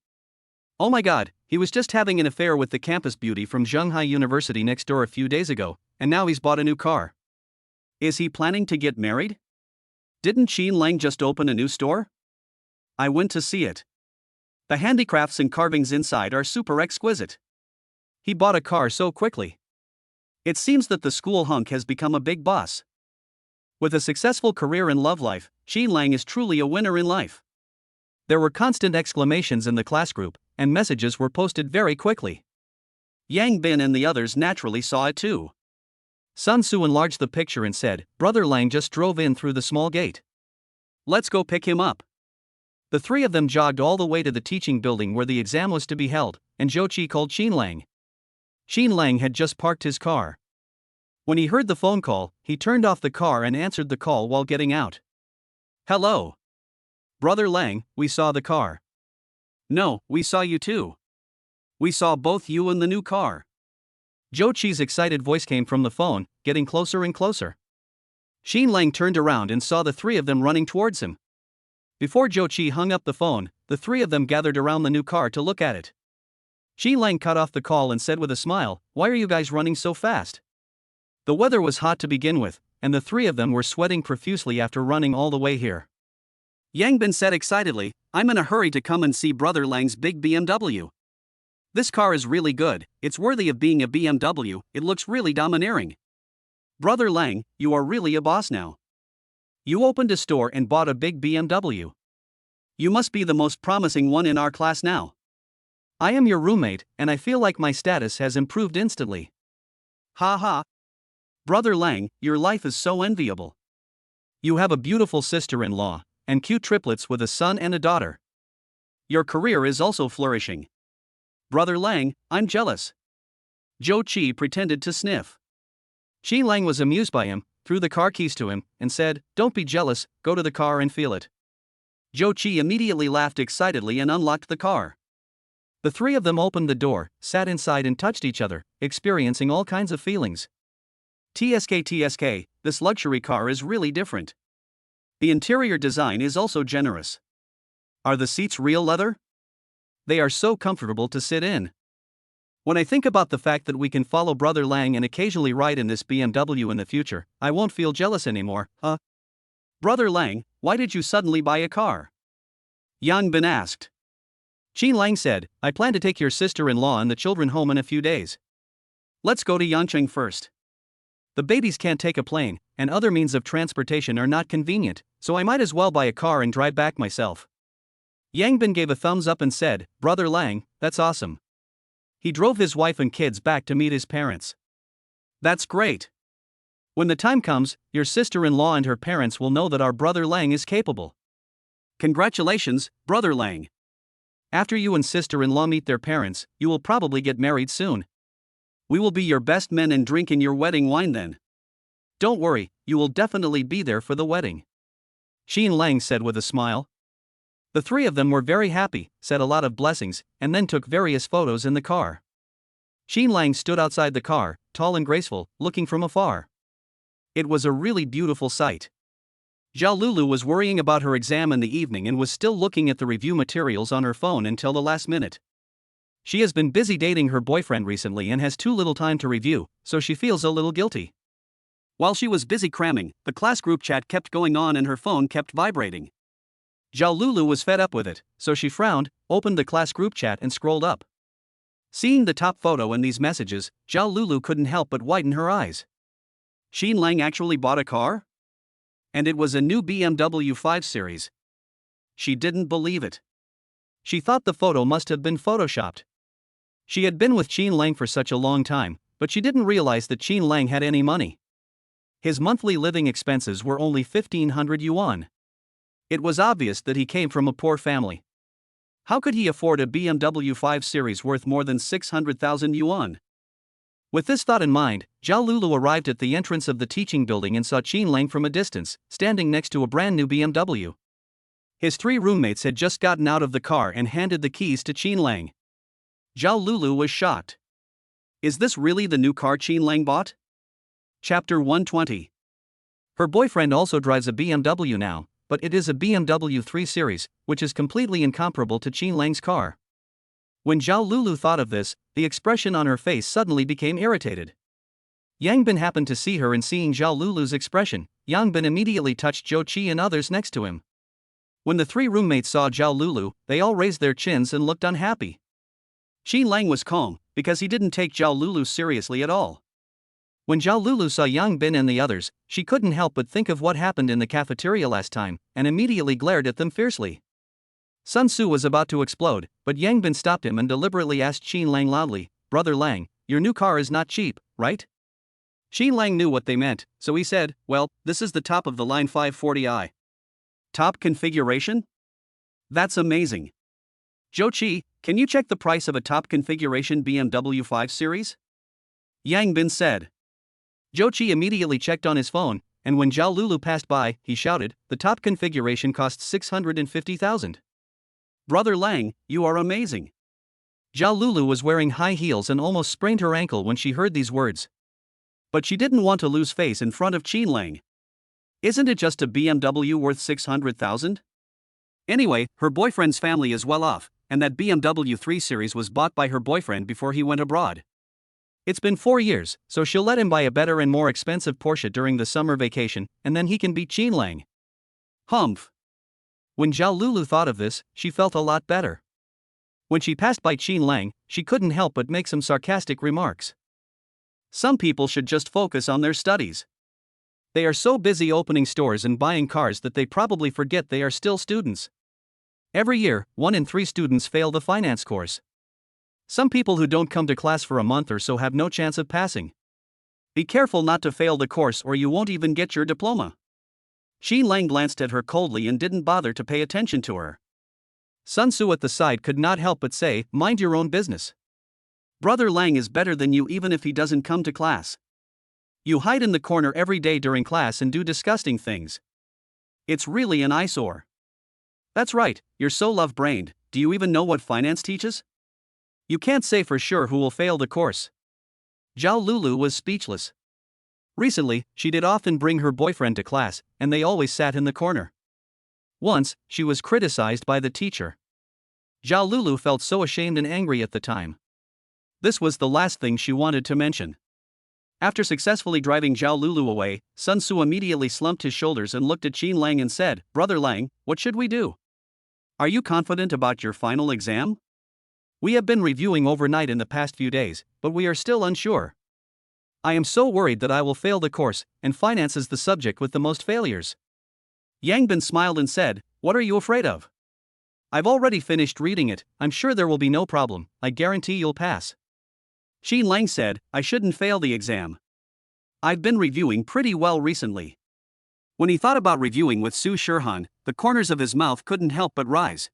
Oh my god, he was just having an affair with the campus beauty from Zhonghai University next door a few days ago, and now he's bought a new car. Is he planning to get married? Didn't Qin Lang just open a new store? I went to see it. The handicrafts and carvings inside are super exquisite. He bought a car so quickly. It seems that the school hunk has become a big boss. With a successful career and love life, Qin Lang is truly a winner in life. There were constant exclamations in the class group, and messages were posted very quickly. Yang Bin and the others naturally saw it too. Sun Su enlarged the picture and said, "Brother Lang just drove in through the small gate. Let's go pick him up." The three of them jogged all the way to the teaching building where the exam was to be held, and Zhou Qi called Qin Lang. Qin Lang had just parked his car. When he heard the phone call, he turned off the car and answered the call while getting out. "Hello. Brother Lang, we saw the car." "No, we saw you too. We saw both you and the new car." Zhou Qi's excited voice came from the phone, getting closer and closer. Qin Lang turned around and saw the three of them running towards him. Before Zhou Qi hung up the phone, the three of them gathered around the new car to look at it. Qin Lang cut off the call and said with a smile, "Why are you guys running so fast?" The weather was hot to begin with, and the three of them were sweating profusely after running all the way here. Yang Bin said excitedly, "I'm in a hurry to come and see Brother Lang's big BMW. This car is really good, it's worthy of being a BMW, it looks really domineering. Brother Lang, you are really a boss now. You opened a store and bought a big BMW. You must be the most promising one in our class now." "I am your roommate, and I feel like my status has improved instantly." "Ha ha. Brother Lang, your life is so enviable. You have a beautiful sister-in-law, and cute triplets with a son and a daughter. Your career is also flourishing. Brother Lang, I'm jealous." Zhou Qi pretended to sniff. Qin Lang was amused by him, threw the car keys to him, and said, "Don't be jealous, go to the car and feel it." Zhou Qi immediately laughed excitedly and unlocked the car. The three of them opened the door, sat inside and touched each other, experiencing all kinds of feelings. TSK, this luxury car is really different. The interior design is also generous. Are the seats real leather? They are so comfortable to sit in. When I think about the fact that we can follow Brother Lang and occasionally ride in this BMW in the future, I won't feel jealous anymore. Brother Lang, why did you suddenly buy a car? Yang Bin asked. Qin Lang said, "I plan to take your sister-in-law and the children home in a few days. Let's go to Yangcheng first. The babies can't take a plane, and other means of transportation are not convenient, so I might as well buy a car and drive back myself." Yang Bin gave a thumbs up and said, "Brother Lang, that's awesome." He drove his wife and kids back to meet his parents. "That's great. When the time comes, your sister-in-law and her parents will know that our Brother Lang is capable." "Congratulations, Brother Lang. After you and sister-in-law meet their parents, you will probably get married soon. We will be your best men and drink in your wedding wine then." "Don't worry, you will definitely be there for the wedding," Qin Lang said with a smile. The three of them were very happy, said a lot of blessings, and then took various photos in the car. Qin Lang stood outside the car, tall and graceful, looking from afar. It was a really beautiful sight. Zhao Lulu was worrying about her exam in the evening and was still looking at the review materials on her phone until the last minute. She has been busy dating her boyfriend recently and has too little time to review, so she feels a little guilty. While she was busy cramming, the class group chat kept going on and her phone kept vibrating. Zhao Lulu was fed up with it, so she frowned, opened the class group chat and scrolled up. Seeing the top photo and these messages, Zhao Lulu couldn't help but widen her eyes. Qin Lang actually bought a car? And it was a new BMW 5 Series. She didn't believe it. She thought the photo must have been photoshopped. She had been with Qin Lang for such a long time, but she didn't realize that Qin Lang had any money. His monthly living expenses were only 1,500 yuan. It was obvious that he came from a poor family. How could he afford a BMW 5 Series worth more than 600,000 yuan? With this thought in mind, Zhao Lulu arrived at the entrance of the teaching building and saw Qin Lang from a distance, standing next to a brand new BMW. His 3 roommates had just gotten out of the car and handed the keys to Qin Lang. Zhao Lulu was shocked. Is this really the new car Qin Lang bought? Chapter 120. Her boyfriend also drives a BMW now, but it is a BMW 3 Series, which is completely incomparable to Qin Lang's car. When Zhao Lulu thought of this, the expression on her face suddenly became irritated. Yang Bin happened to see her, and seeing Zhao Lulu's expression, Yang Bin immediately touched Zhou Qi and others next to him. When the 3 roommates saw Zhao Lulu, they all raised their chins and looked unhappy. Qin Lang was calm, because he didn't take Zhao Lulu seriously at all. When Zhao Lulu saw Yang Bin and the others, she couldn't help but think of what happened in the cafeteria last time, and immediately glared at them fiercely. Sun Tzu was about to explode, but Yang Bin stopped him and deliberately asked Qin Lang loudly, "Brother Lang, your new car is not cheap, right?" Qin Lang knew what they meant, so he said, "Well, this is the top of the line 540i. Top configuration? That's amazing. Zhou Qi, can you check the price of a top configuration BMW 5 Series?" Yang Bin said. Zhou Qi immediately checked on his phone, and when Zhao Lulu passed by, he shouted, "The top configuration costs 650,000. Brother Lang, you are amazing." Zhao Lulu was wearing high heels and almost sprained her ankle when she heard these words. But she didn't want to lose face in front of Qin Lang. Isn't it just a BMW worth 600,000? Anyway, her boyfriend's family is well off, and that BMW 3 Series was bought by her boyfriend before he went abroad. It's been 4 years, so she'll let him buy a better and more expensive Porsche during the summer vacation, and then he can beat Qin Lang. Humph. When Zhao Lulu thought of this, she felt a lot better. When she passed by Qin Lang, she couldn't help but make some sarcastic remarks. Some people should just focus on their studies. They are so busy opening stores and buying cars that they probably forget they are still students. Every year, 1 in 3 students fail the finance course. Some people who don't come to class for a month or so have no chance of passing. Be careful not to fail the course or you won't even get your diploma. Qin Lang glanced at her coldly and didn't bother to pay attention to her. Sun Tzu at the side could not help but say, "Mind your own business. Brother Lang is better than you even if he doesn't come to class. You hide in the corner every day during class and do disgusting things. It's really an eyesore." That's right, you're so love-brained. Do you even know what finance teaches? You can't say for sure who will fail the course. Zhao Lulu was speechless. Recently, she did often bring her boyfriend to class, and they always sat in the corner. Once, she was criticized by the teacher. Zhao Lulu felt so ashamed and angry at the time. This was the last thing she wanted to mention. After successfully driving Zhao Lulu away, Sun Tzu immediately slumped his shoulders and looked at Qin Lang and said, "Brother Lang, what should we do? Are you confident about your final exam?" "We have been reviewing overnight in the past few days, but we are still unsure. I am so worried that I will fail the course, and finance is the subject with the most failures." Yang Bin smiled and said, "What are you afraid of? I've already finished reading it. I'm sure there will be no problem. I guarantee you'll pass." Qin Lang said, "I shouldn't fail the exam. I've been reviewing pretty well recently." When he thought about reviewing with Su Shirhan, the corners of his mouth couldn't help but rise.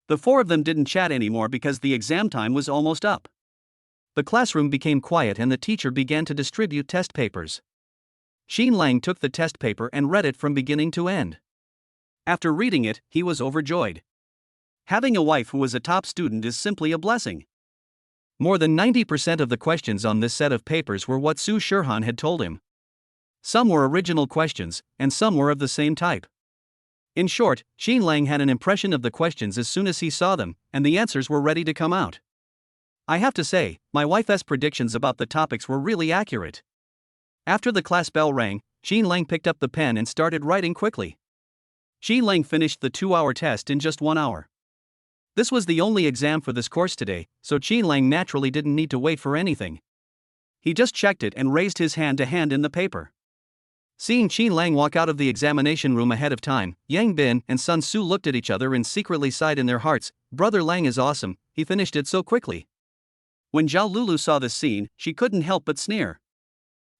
The 4 of them didn't chat anymore because the exam time was almost up. The classroom became quiet and the teacher began to distribute test papers. Qin Lang took the test paper and read it from beginning to end. After reading it, he was overjoyed. Having a wife who is a top student is simply a blessing. More than 90% of the questions on this set of papers were what Su Shirhan had told him. Some were original questions, and some were of the same type. In short, Qin Lang had an impression of the questions as soon as he saw them, and the answers were ready to come out. I have to say, my wife's predictions about the topics were really accurate. After the class bell rang, Qin Lang picked up the pen and started writing quickly. Qin Lang finished the 2-hour test in just 1 hour. This was the only exam for this course today, so Qin Lang naturally didn't need to wait for anything. He just checked it and raised his hand to hand in the paper. Seeing Qin Lang walk out of the examination room ahead of time, Yang Bin and Sun Su looked at each other and secretly sighed in their hearts. Brother Lang is awesome, he finished it so quickly. When Zhao Lulu saw this scene, she couldn't help but sneer.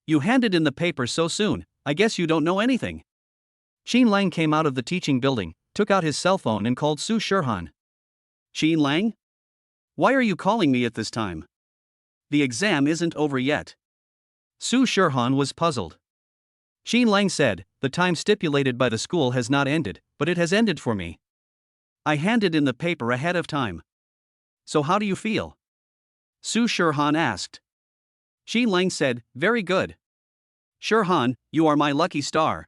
You handed in the paper so soon, I guess you don't know anything. Qin Lang came out of the teaching building, took out his cell phone and called Su Shirhan. Qin Lang? Why are you calling me at this time? The exam isn't over yet. Su Shirhan was puzzled. Qin Lang said, the time stipulated by the school has not ended, but it has ended for me. I handed in the paper ahead of time. So how do you feel? Su Shirhan asked. Qin Lang said, very good. Shirhan, you are my lucky star.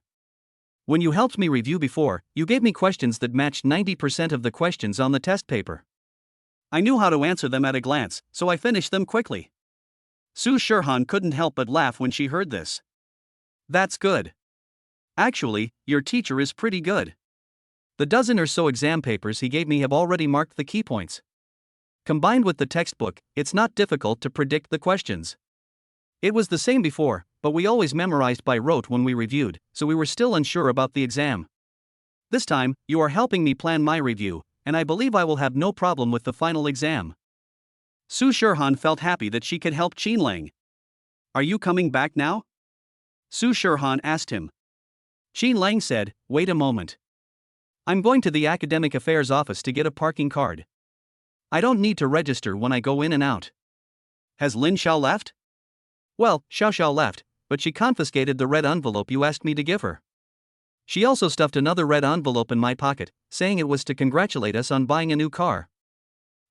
When you helped me review before, you gave me questions that matched 90% of the questions on the test paper. I knew how to answer them at a glance, so I finished them quickly. Su Shirhan couldn't help but laugh when she heard this. That's good. Actually, your teacher is pretty good. The dozen or so exam papers he gave me have already marked the key points. Combined with the textbook, it's not difficult to predict the questions. It was the same before, but we always memorized by rote when we reviewed, so we were still unsure about the exam. This time, you are helping me plan my review, and I believe I will have no problem with the final exam. Su Shirhan felt happy that she could help Qin Lang. Are you coming back now? Su Shirhan asked him. Qin Lang said, wait a moment. I'm going to the academic affairs office to get a parking card. I don't need to register when I go in and out. Has Lin Xiao left? Well, Xiao left, but she confiscated the red envelope you asked me to give her. She also stuffed another red envelope in my pocket, saying it was to congratulate us on buying a new car.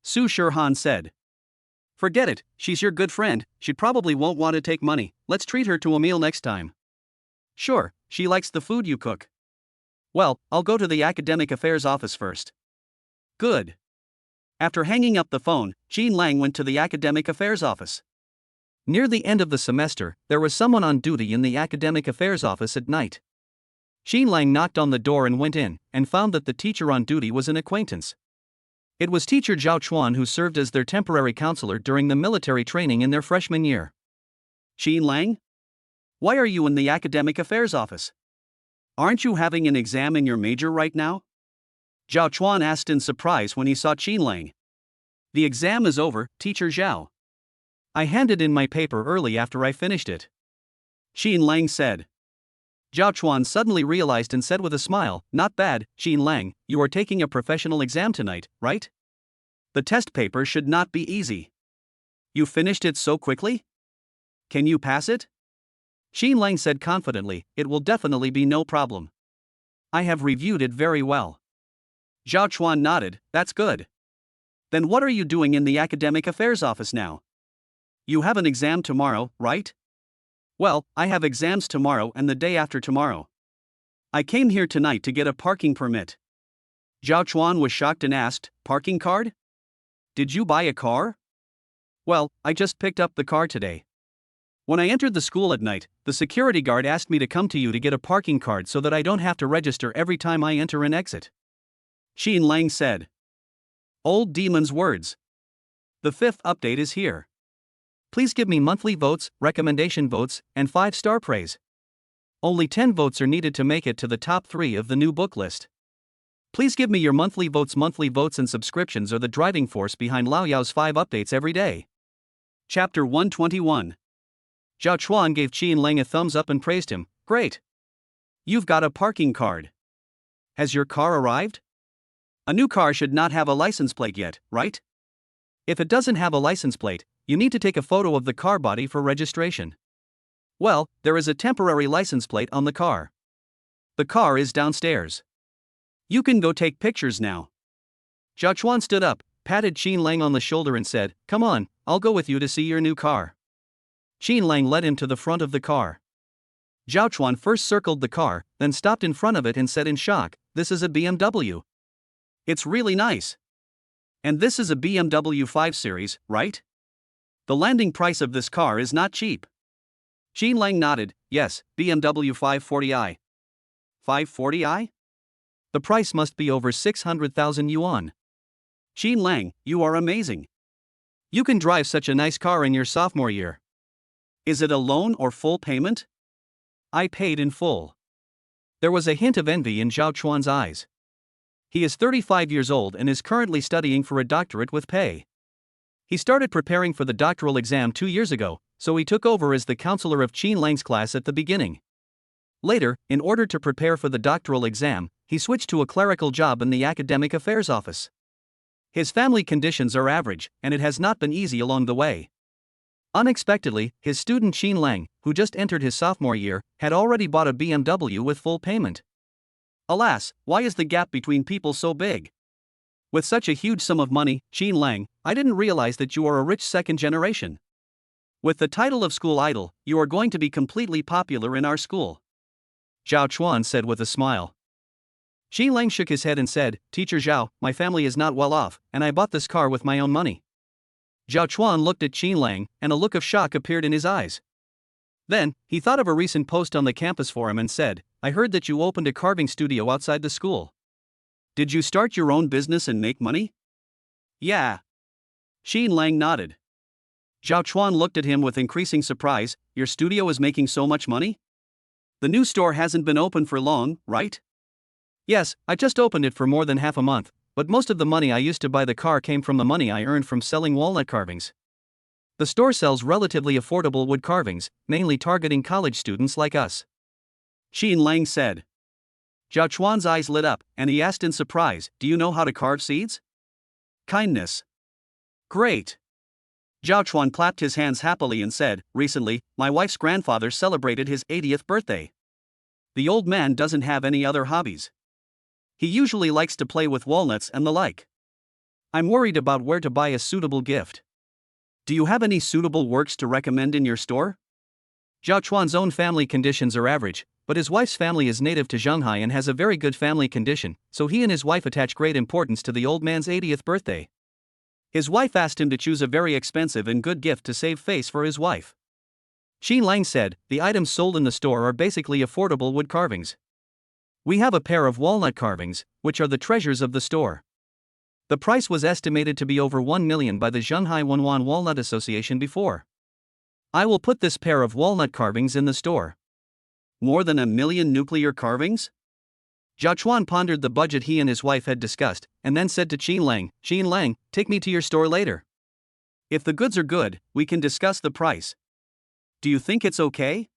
Su Shirhan said. Forget it, she's your good friend, she probably won't want to take money, let's treat her to a meal next time. Sure, she likes the food you cook. Well, I'll go to the academic affairs office first. Good. After hanging up the phone, Qin Lang went to the academic affairs office. Near the end of the semester, there was someone on duty in the academic affairs office at night. Qin Lang knocked on the door and went in, and found that the teacher on duty was an acquaintance. It was teacher Zhao Chuan, who served as their temporary counselor during the military training in their freshman year. Qin Lang? Why are you in the academic affairs office? Aren't you having an exam in your major right now? Zhao Chuan asked in surprise when he saw Qin Lang. The exam is over, teacher Zhao. I handed in my paper early after I finished it. Qin Lang said. Zhao Chuan suddenly realized and said with a smile, not bad, Qin Lang, you are taking a professional exam tonight, right? The test paper should not be easy. You finished it so quickly? Can you pass it? Qin Lang said confidently, it will definitely be no problem. I have reviewed it very well. Zhao Chuan nodded, that's good. Then what are you doing in the academic affairs office now? You have an exam tomorrow, right? Well, I have exams tomorrow and the day after tomorrow. I came here tonight to get a parking permit. Zhao Chuan was shocked and asked, parking card? Did you buy a car? Well, I just picked up the car today. When I entered the school at night, the security guard asked me to come to you to get a parking card so that I don't have to register every time I enter and exit. Qin Lang said. Old demon's words. The 5th update is here. Please give me monthly votes, recommendation votes, and 5-star praise. Only 10 votes are needed to make it to the top 3 of the new book list. Please give me your monthly votes and subscriptions are the driving force behind Lao Yao's 5 updates every day. Chapter 121. Zhao Chuan gave Qin Lang a thumbs up and praised him, great. You've got a parking card. Has your car arrived? A new car should not have a license plate yet, right? If it doesn't have a license plate, you need to take a photo of the car body for registration. Well, there is a temporary license plate on the car. The car is downstairs. You can go take pictures now. Zhao Chuan stood up, patted Qin Lang on the shoulder and said, come on, I'll go with you to see your new car. Qin Lang led him to the front of the car. Zhao Chuan first circled the car, then stopped in front of it and said in shock, this is a BMW. It's really nice. And this is a BMW 5 Series, right? The landing price of this car is not cheap. Qin Lang nodded, yes, BMW 540i. 540i? The price must be over 600,000 yuan. Qin Lang, you are amazing. You can drive such a nice car in your sophomore year. Is it a loan or full payment? I paid in full. There was a hint of envy in Zhao Chuan's eyes. He is 35 years old and is currently studying for a doctorate with pay. He started preparing for the doctoral exam 2 years ago, so he took over as the counselor of Qin Lang's class at the beginning. Later, in order to prepare for the doctoral exam, he switched to a clerical job in the academic affairs office. His family conditions are average, and it has not been easy along the way. Unexpectedly, his student Qin Lang, who just entered his sophomore year, had already bought a BMW with full payment. Alas, why is the gap between people so big? With such a huge sum of money, Qin Lang, I didn't realize that you are a rich second generation. With the title of school idol, you are going to be completely popular in our school. Zhao Chuan said with a smile. Qin Lang shook his head and said, Teacher Zhao, my family is not well off, and I bought this car with my own money. Zhao Chuan looked at Qin Lang, and a look of shock appeared in his eyes. Then, he thought of a recent post on the campus forum and said, I heard that you opened a carving studio outside the school. Did you start your own business and make money? Yeah. Qin Lang nodded. Zhao Chuan looked at him with increasing surprise. Your studio is making so much money? The new store hasn't been open for long, right? Yes, I just opened it for more than half a month, but most of the money I used to buy the car came from the money I earned from selling walnut carvings. The store sells relatively affordable wood carvings, mainly targeting college students like us. Qin Lang said. Zhao Chuan's eyes lit up, and he asked in surprise, Do you know how to carve seeds? Kindness. Great. Zhao Chuan clapped his hands happily and said, Recently, my wife's grandfather celebrated his 80th birthday. The old man doesn't have any other hobbies. He usually likes to play with walnuts and the like. I'm worried about where to buy a suitable gift. Do you have any suitable works to recommend in your store? Zhao Chuan's own family conditions are average, but his wife's family is native to Shanghai and has a very good family condition, so he and his wife attach great importance to the old man's 80th birthday. His wife asked him to choose a very expensive and good gift to save face for his wife. Qin Lang said, The items sold in the store are basically affordable wood carvings. We have a pair of walnut carvings, which are the treasures of the store. The price was estimated to be over 1 million by the Shanghai Wenwan Walnut Association before. I will put this pair of walnut carvings in the store. More than 1 million nuclear carvings? Zhao Chuan pondered the budget he and his wife had discussed, and then said to Qin Lang, take me to your store later. If the goods are good, we can discuss the price. Do you think it's okay?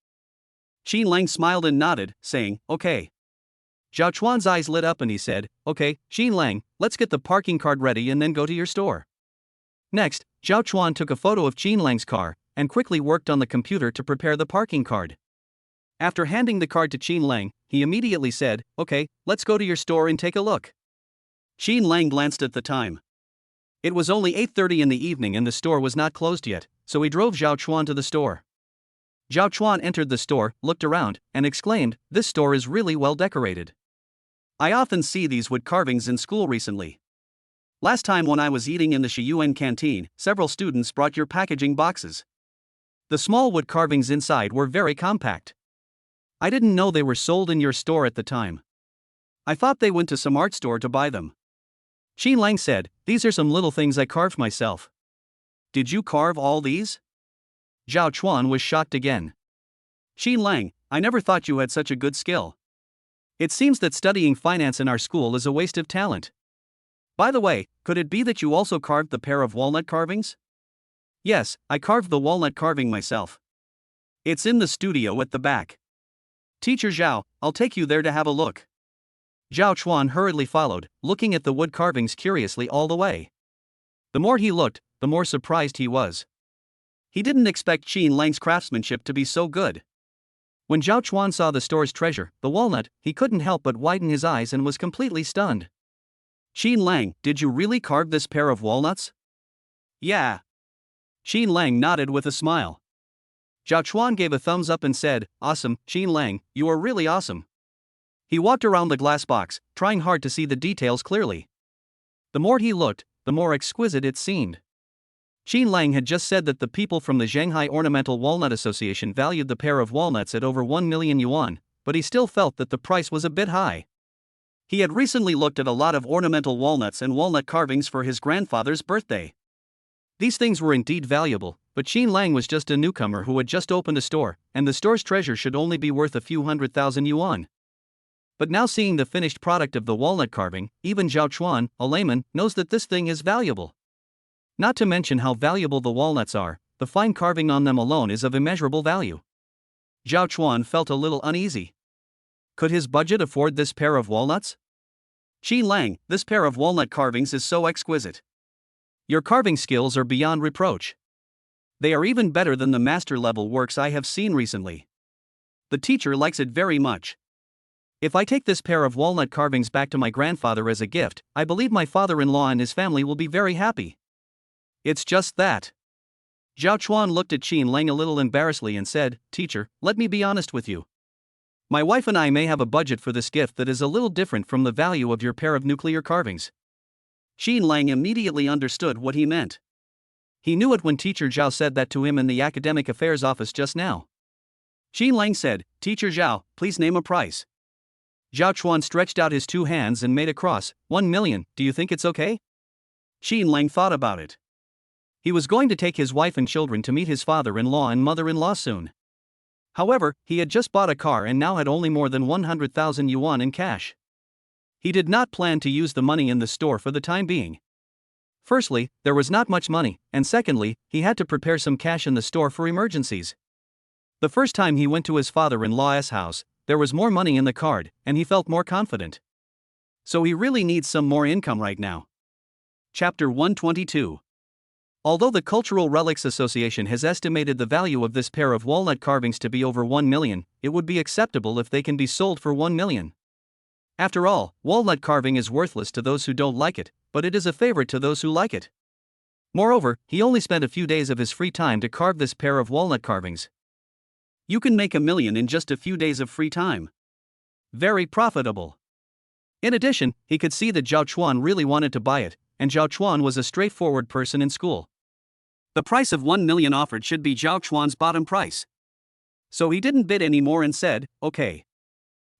Qin Lang smiled and nodded, saying, Okay. Zhao Chuan's eyes lit up and he said, Okay, Qin Lang, let's get the parking card ready and then go to your store. Next, Zhao Chuan took a photo of Qin Lang's car, and quickly worked on the computer to prepare the parking card. After handing the card to Qin Lang, he immediately said, Okay, let's go to your store and take a look. Qin Lang glanced at the time. It was only 8:30 in the evening and the store was not closed yet, so he drove Zhao Chuan to the store. Zhao Chuan entered the store, looked around, and exclaimed, This store is really well decorated. I often see these wood carvings in school recently. Last time when I was eating in the Shiyuan canteen, several students brought your packaging boxes. The small wood carvings inside were very compact. I didn't know they were sold in your store at the time. I thought they went to some art store to buy them. Qin Lang said, These are some little things I carved myself. Did you carve all these? Zhao Chuan was shocked again. Qin Lang, I never thought you had such a good skill. It seems that studying finance in our school is a waste of talent. By the way, could it be that you also carved the pair of walnut carvings? Yes, I carved the walnut carving myself. It's in the studio at the back. Teacher Zhao, I'll take you there to have a look. Zhao Chuan hurriedly followed, looking at the wood carvings curiously all the way. The more he looked, the more surprised he was. He didn't expect Qin Lang's craftsmanship to be so good. When Zhao Chuan saw the store's treasure, the walnut, he couldn't help but widen his eyes and was completely stunned. Qin Lang, did you really carve this pair of walnuts? Yeah. Qin Lang nodded with a smile. Zhao Chuan gave a thumbs up and said, Awesome, Qin Lang, you are really awesome. He walked around the glass box, trying hard to see the details clearly. The more he looked, the more exquisite it seemed. Qin Lang had just said that the people from the Shanghai Ornamental Walnut Association valued the pair of walnuts at over 1 million yuan, but he still felt that the price was a bit high. He had recently looked at a lot of ornamental walnuts and walnut carvings for his grandfather's birthday. These things were indeed valuable, but Qin Lang was just a newcomer who had just opened a store, and the store's treasure should only be worth a few 100,000 yuan. But now seeing the finished product of the walnut carving, even Zhao Chuan, a layman, knows that this thing is valuable. Not to mention how valuable the walnuts are, the fine carving on them alone is of immeasurable value. Zhao Chuan felt a little uneasy. Could his budget afford this pair of walnuts? Qin Lang, this pair of walnut carvings is so exquisite. Your carving skills are beyond reproach. They are even better than the master-level works I have seen recently. The teacher likes it very much. If I take this pair of walnut carvings back to my grandfather as a gift, I believe my father-in-law and his family will be very happy. It's just that. Zhao Chuan looked at Qin Lang a little embarrassedly and said, "Teacher, let me be honest with you. My wife and I may have a budget for this gift that is a little different from the value of your pair of nuclear carvings." Qin Lang immediately understood what he meant. He knew it when Teacher Zhao said that to him in the academic affairs office just now. Qin Lang said, "Teacher Zhao, please name a price." Zhao Chuan stretched out his two hands and made a cross. 1 million, do you think it's okay? Qin Lang thought about it. He was going to take his wife and children to meet his father-in-law and mother-in-law soon. However, he had just bought a car and now had only more than 100,000 yuan in cash. He did not plan to use the money in the store for the time being. Firstly, there was not much money, and secondly, he had to prepare some cash in the store for emergencies. The first time he went to his father-in-law's house, there was more money in the card, and he felt more confident. So he really needs some more income right now. Chapter 122. Although the Cultural Relics Association has estimated the value of this pair of walnut carvings to be over 1 million, it would be acceptable if they can be sold for 1 million. After all, walnut carving is worthless to those who don't like it, but it is a favorite to those who like it. Moreover, he only spent a few days of his free time to carve this pair of walnut carvings. You can make 1 million in just a few days of free time. Very profitable. In addition, he could see that Zhao Chuan really wanted to buy it, and Zhao Chuan was a straightforward person in school. The price of 1 million offered should be Zhao Chuan's bottom price. So he didn't bid any more and said, "Okay."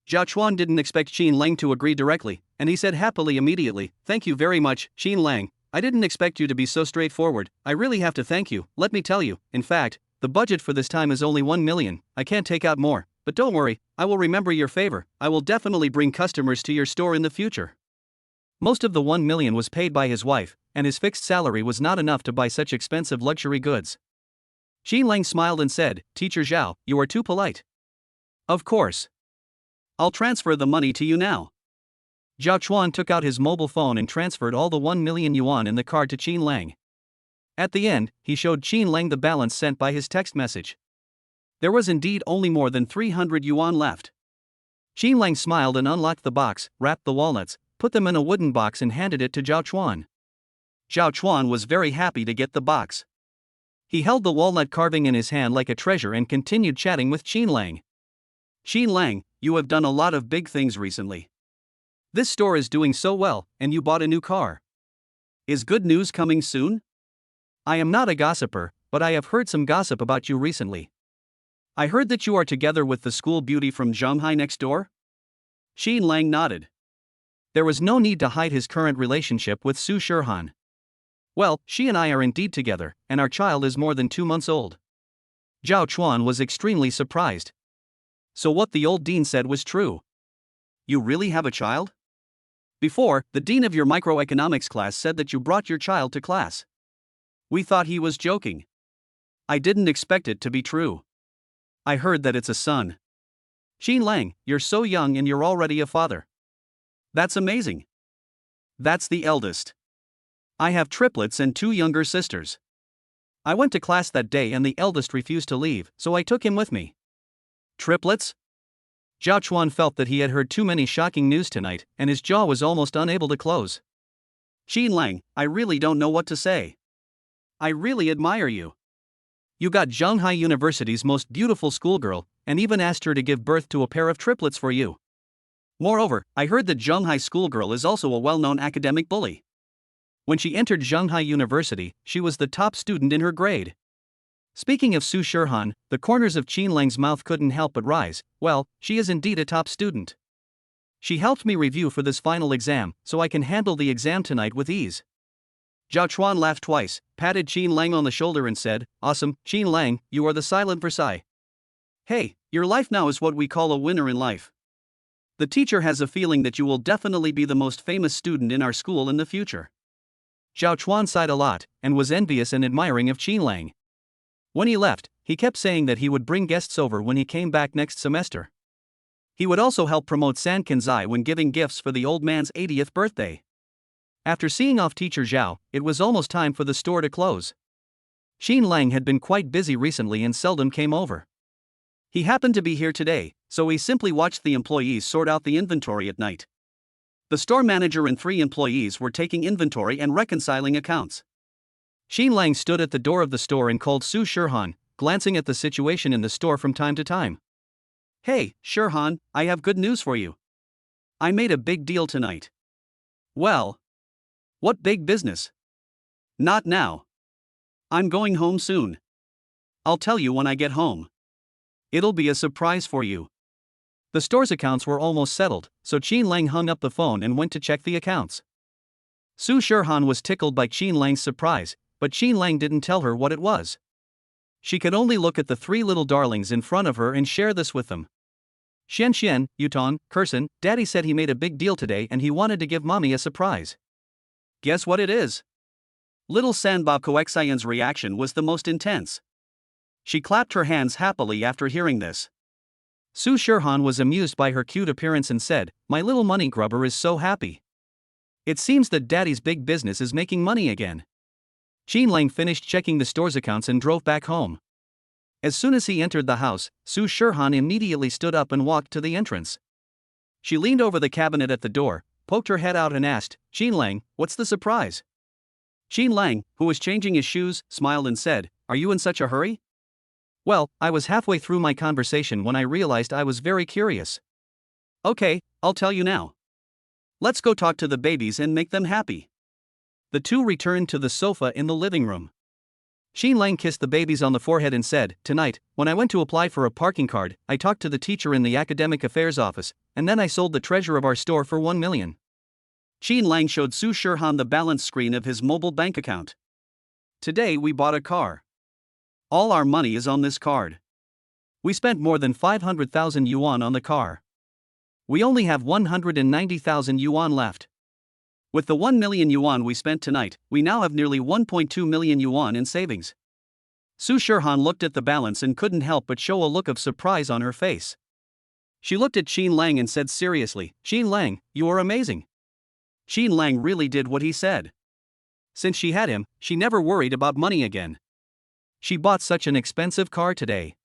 Zhao Chuan didn't expect Qin Lang to agree directly, and he said happily immediately, "Thank you very much, Qin Lang. I didn't expect you to be so straightforward. I really have to thank you. Let me tell you, in fact, the budget for this time is only 1 million, I can't take out more, but don't worry, I will remember your favor. I will definitely bring customers to your store in the future." Most of the 1 million was paid by his wife, and his fixed salary was not enough to buy such expensive luxury goods. Qin Lang smiled and said, "Teacher Zhao, you are too polite." "Of course. I'll transfer the money to you now." Zhao Chuan took out his mobile phone and transferred all the 1 million yuan in the card to Qin Lang. At the end, he showed Qin Lang the balance sent by his text message. There was indeed only more than 300 yuan left. Qin Lang smiled and unlocked the box, wrapped the walnuts, put them in a wooden box and handed it to Zhao Chuan. Zhao Chuan was very happy to get the box. He held the walnut carving in his hand like a treasure and continued chatting with Qin Lang. "Qin Lang, you have done a lot of big things recently. This store is doing so well, and you bought a new car. Is good news coming soon?" "I am not a gossiper, but I have heard some gossip about you recently." "I heard that you are together with the school beauty from Shanghai next door?" Qin Lang nodded. There was no need to hide his current relationship with Su Shirhan. "Well, she and I are indeed together, and our child is more than 2 months old." Zhao Chuan was extremely surprised. So what the old dean said was true. You really have a child? Before, the dean of your microeconomics class said that you brought your child to class. We thought he was joking. I didn't expect it to be true. I heard that it's a son. Qin Lang, you're so young and you're already a father. That's amazing. That's the eldest. I have triplets and 2 younger sisters. I went to class that day and the eldest refused to leave, so I took him with me. Triplets? Zhao Chuan felt that he had heard too many shocking news tonight, and his jaw was almost unable to close. Qin Lang, I really don't know what to say. I really admire you. You got Shanghai University's most beautiful schoolgirl, and even asked her to give birth to a pair of triplets for you. Moreover, I heard that Shanghai schoolgirl is also a well-known academic bully. When she entered Shanghai University, she was the top student in her grade. Speaking of Su Shirhan, the corners of Qin Lang's mouth couldn't help but rise. Well, she is indeed a top student. She helped me review for this final exam, so I can handle the exam tonight with ease. Zhao Chuan laughed twice, patted Qin Lang on the shoulder and said, "Awesome, Qin Lang, you are the silent Versailles. Hey, your life now is what we call a winner in life. The teacher has a feeling that you will definitely be the most famous student in our school in the future." Zhao Chuan sighed a lot, and was envious and admiring of Qin Lang. When he left, he kept saying that he would bring guests over when he came back next semester. He would also help promote San Kanzai when giving gifts for the old man's 80th birthday. After seeing off teacher Zhao, it was almost time for the store to close. Qin Lang had been quite busy recently and seldom came over. He happened to be here today, so he simply watched the employees sort out the inventory at night. The store manager and 3 employees were taking inventory and reconciling accounts. Qin Lang stood at the door of the store and called Su Shirhan, glancing at the situation in the store from time to time. "Hey, Shirhan, I have good news for you. I made a big deal tonight." "Well, what big business?" "Not now. I'm going home soon. I'll tell you when I get home. It'll be a surprise for you." The store's accounts were almost settled, so Qin Lang hung up the phone and went to check the accounts. Su Shirhan was tickled by Qin Lang's surprise, but Qin Lang didn't tell her what it was. She could only look at the 3 little darlings in front of her and share this with them. "Xian Xian, Yuton, Kurson, Daddy said he made a big deal today and he wanted to give Mommy a surprise." "Guess what it is?" Little Sanba Koexian's reaction was the most intense. She clapped her hands happily after hearing this. Su Shirhan was amused by her cute appearance and said, "My little money grubber is so happy. It seems that Daddy's big business is making money again." Qin Lang finished checking the store's accounts and drove back home. As soon as he entered the house, Su Shirhan immediately stood up and walked to the entrance. She leaned over the cabinet at the door, poked her head out and asked, "Qin Lang, what's the surprise?" Qin Lang, who was changing his shoes, smiled and said, "Are you in such a hurry?" "Well, I was halfway through my conversation when I realized I was very curious." "Okay, I'll tell you now. Let's go talk to the babies and make them happy." The 2 returned to the sofa in the living room. Qin Lang kissed the babies on the forehead and said, "Tonight, when I went to apply for a parking card, I talked to the teacher in the academic affairs office, and then I sold the treasure of our store for 1 million. Qin Lang showed Su Shirhan the balance screen of his mobile bank account. "Today we bought a car. All our money is on this card. We spent more than 500,000 yuan on the car. We only have 190,000 yuan left. With the 1 million yuan we spent tonight, we now have nearly 1.2 million yuan in savings." Su Shirhan looked at the balance and couldn't help but show a look of surprise on her face. She looked at Qin Lang and said seriously, "Qin Lang, you are amazing." Qin Lang really did what he said. Since she had him, she never worried about money again. She bought such an expensive car today.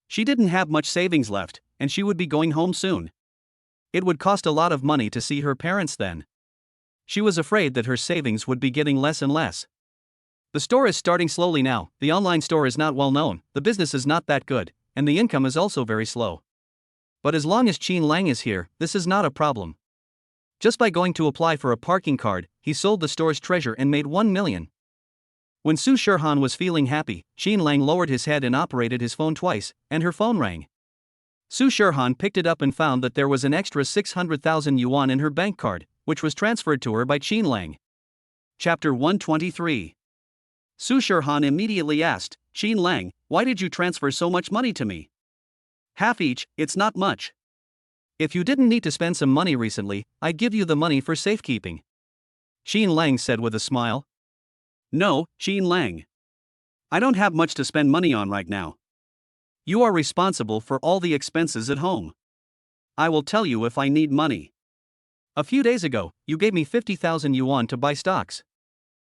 She didn't have much savings left, and she would be going home soon. It would cost a lot of money to see her parents then. She was afraid that her savings would be getting less and less. The store is starting slowly now, the online store is not well known, the business is not that good, and the income is also very slow. But as long as Qin Lang is here, this is not a problem. Just by going to apply for a parking card, he sold the store's treasure and made 1 million. When Su Shirhan was feeling happy, Qin Lang lowered his head and operated his phone twice, and her phone rang. Su Shirhan picked it up and found that there was an extra 600,000 yuan in her bank card, which was transferred to her by Qin Lang. Chapter 123. Su Shirhan immediately asked, "Qin Lang, why did you transfer so much money to me? Half each, it's not much." "If you didn't need to spend some money recently, I'd give you the money for safekeeping," Qin Lang said with a smile. "No, Qin Lang. I don't have much to spend money on right now. You are responsible for all the expenses at home. I will tell you if I need money. A few days ago, you gave me 50,000 yuan to buy stocks.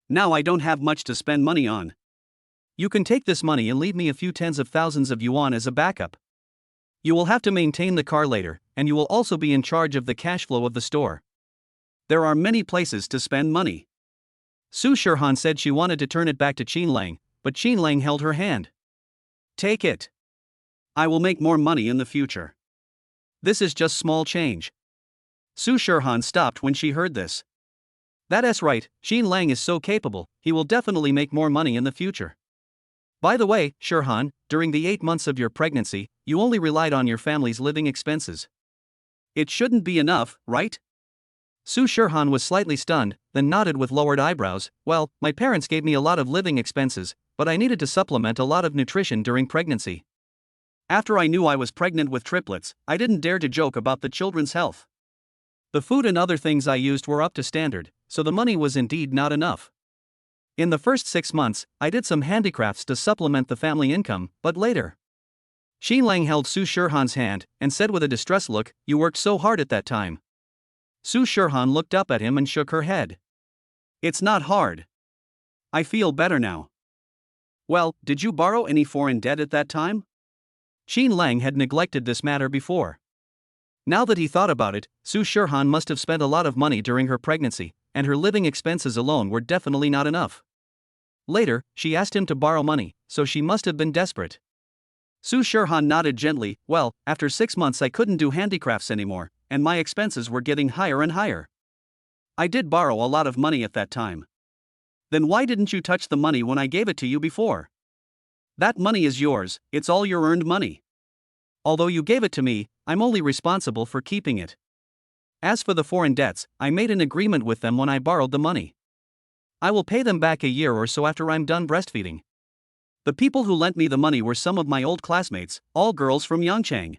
Now I don't have much to spend money on. You can take this money and leave me a few tens of thousands of yuan as a backup. You will have to maintain the car later, and you will also be in charge of the cash flow of the store. There are many places to spend money." Su Shirhan said she wanted to turn it back to Qin Lang, but Qin Lang held her hand. "Take it. I will make more money in the future. This is just small change." Su Shirhan stopped when she heard this. "That's right, Qin Lang is so capable, he will definitely make more money in the future. By the way, Shirhan, during the 8 months of your pregnancy, you only relied on your family's living expenses. It shouldn't be enough, right? Su Shirhan was slightly stunned, then nodded with lowered eyebrows. Well, my parents gave me a lot of living expenses, but I needed to supplement a lot of nutrition during pregnancy. After I knew I was pregnant with triplets, I didn't dare to joke about the children's health. The food and other things I used were up to standard, so the money was indeed not enough. In the first 6 months, I did some handicrafts to supplement the family income, but later. Xin Lang held Su Shirhan's hand and said with a distressed look, "You worked so hard at that time." Su Shirhan looked up at him and shook her head. It's not hard. I feel better now. Well, did you borrow any foreign debt at that time? Xin Lang had neglected this matter before. Now that he thought about it, Su Shirhan must have spent a lot of money during her pregnancy, and her living expenses alone were definitely not enough. Later, she asked him to borrow money, so she must have been desperate. Su Shirhan nodded gently. Well, after 6 months I couldn't do handicrafts anymore, and my expenses were getting higher and higher. I did borrow a lot of money at that time. Then why didn't you touch the money when I gave it to you before? That money is yours, it's all your earned money. Although you gave it to me, I'm only responsible for keeping it. As for the foreign debts, I made an agreement with them when I borrowed the money. I will pay them back a year or so after I'm done breastfeeding. The people who lent me the money were some of my old classmates, all girls from Yangchang.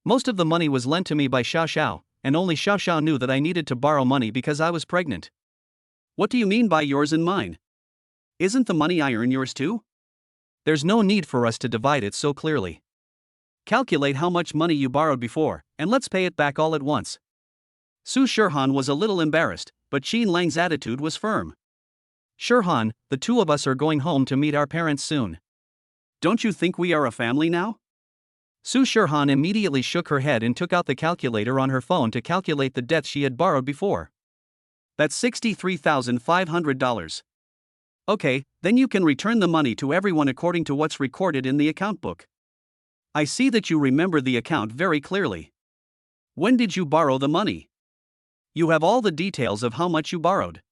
Most of the money was lent to me by Xiao Xiao, and only Xiao Xiao knew that I needed to borrow money because I was pregnant. What do you mean by yours and mine? Isn't the money I earn yours too? There's no need for us to divide it so clearly. Calculate how much money you borrowed before, and let's pay it back all at once. Su Shirhan was a little embarrassed, but Xin Lang's attitude was firm. Shirhan, the two of us are going home to meet our parents soon. Don't you think we are a family now? Su Shirhan immediately shook her head and took out the calculator on her phone to calculate the debts she had borrowed before. That's $63,500. Okay, then you can return the money to everyone according to what's recorded in the account book. I see that you remember the account very clearly. When did you borrow the money? You have all the details of how much you borrowed.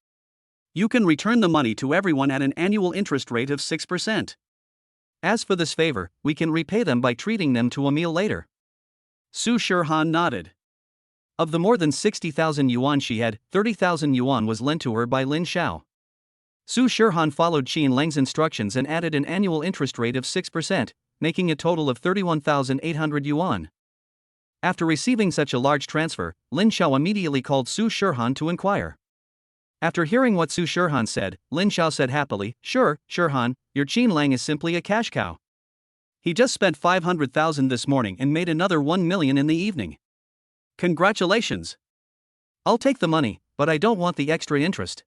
You can return the money to everyone at an annual interest rate of 6%. As for this favor, we can repay them by treating them to a meal later. Su Shirhan nodded. Of the more than 60,000 yuan she had, 30,000 yuan was lent to her by Lin Xiao. Su Shirhan followed Xin Lang's instructions and added an annual interest rate of 6%, making a total of 31,800 yuan. After receiving such a large transfer, Lin Xiao immediately called Su Shirhan to inquire. After hearing what Su Shirhan said, Lin Xiao said happily, "Sure, Shirhan, your Xin Lang is simply a cash cow. He just spent 500,000 this morning and made another 1 million in the evening. Congratulations. I'll take the money, but I don't want the extra interest.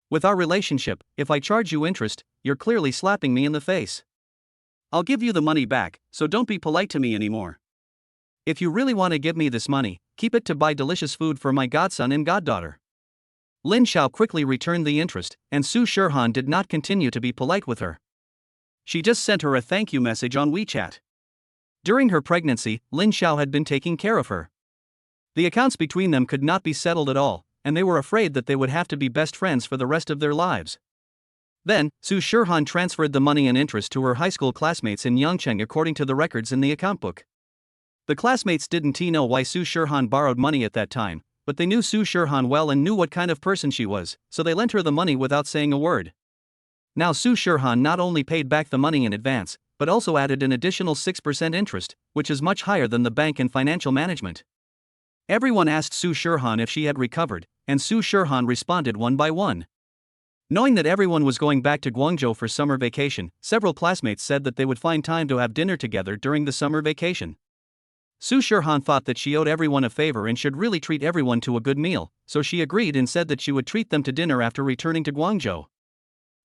With our relationship, if I charge you interest, you're clearly slapping me in the face. I'll give you the money back, so don't be polite to me anymore. If you really want to give me this money, keep it to buy delicious food for my godson and goddaughter." Lin Xiao quickly returned the interest, and Su Shirhan did not continue to be polite with her. She just sent her a thank you message on WeChat. During her pregnancy, Lin Xiao had been taking care of her. The accounts between them could not be settled at all, and they were afraid that they would have to be best friends for the rest of their lives. Then, Su Shirhan transferred the money and interest to her high school classmates in Yangcheng according to the records in the account book. The classmates didn't know why Su Shirhan borrowed money at that time, but they knew Su Shirhan well and knew what kind of person she was, so they lent her the money without saying a word. Now Su Shirhan not only paid back the money in advance, but also added an additional 6% interest, which is much higher than the bank and financial management. Everyone asked Su Shirhan if she had recovered, and Su Shirhan responded one by one. Knowing that everyone was going back to Guangzhou for summer vacation, several classmates said that they would find time to have dinner together during the summer vacation. Su Shirhan thought that she owed everyone a favor and should really treat everyone to a good meal, so she agreed and said that she would treat them to dinner after returning to Guangzhou.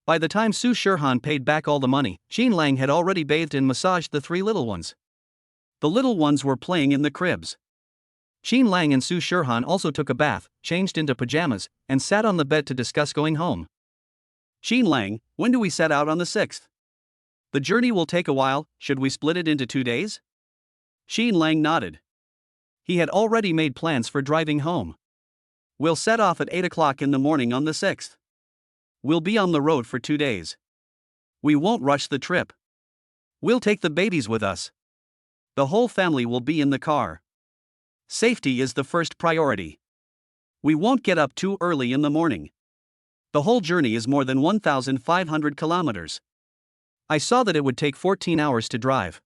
By the time Su Shirhan paid back all the money, Xin Lang had already bathed and massaged the 3 little ones. The little ones were playing in the cribs. Xin Lang and Su Shirhan also took a bath, changed into pajamas, and sat on the bed to discuss going home. Xin Lang, when do we set out on the 6th? The journey will take a while, should we split it into 2 days? Xin Lang nodded. He had already made plans for driving home. We'll set off at 8 o'clock in the morning on the 6th. We'll be on the road for 2 days. We won't rush the trip. We'll take the babies with us. The whole family will be in the car. Safety is the first priority. We won't get up too early in the morning. The whole journey is more than 1,500 kilometers. I saw that it would take 14 hours to drive.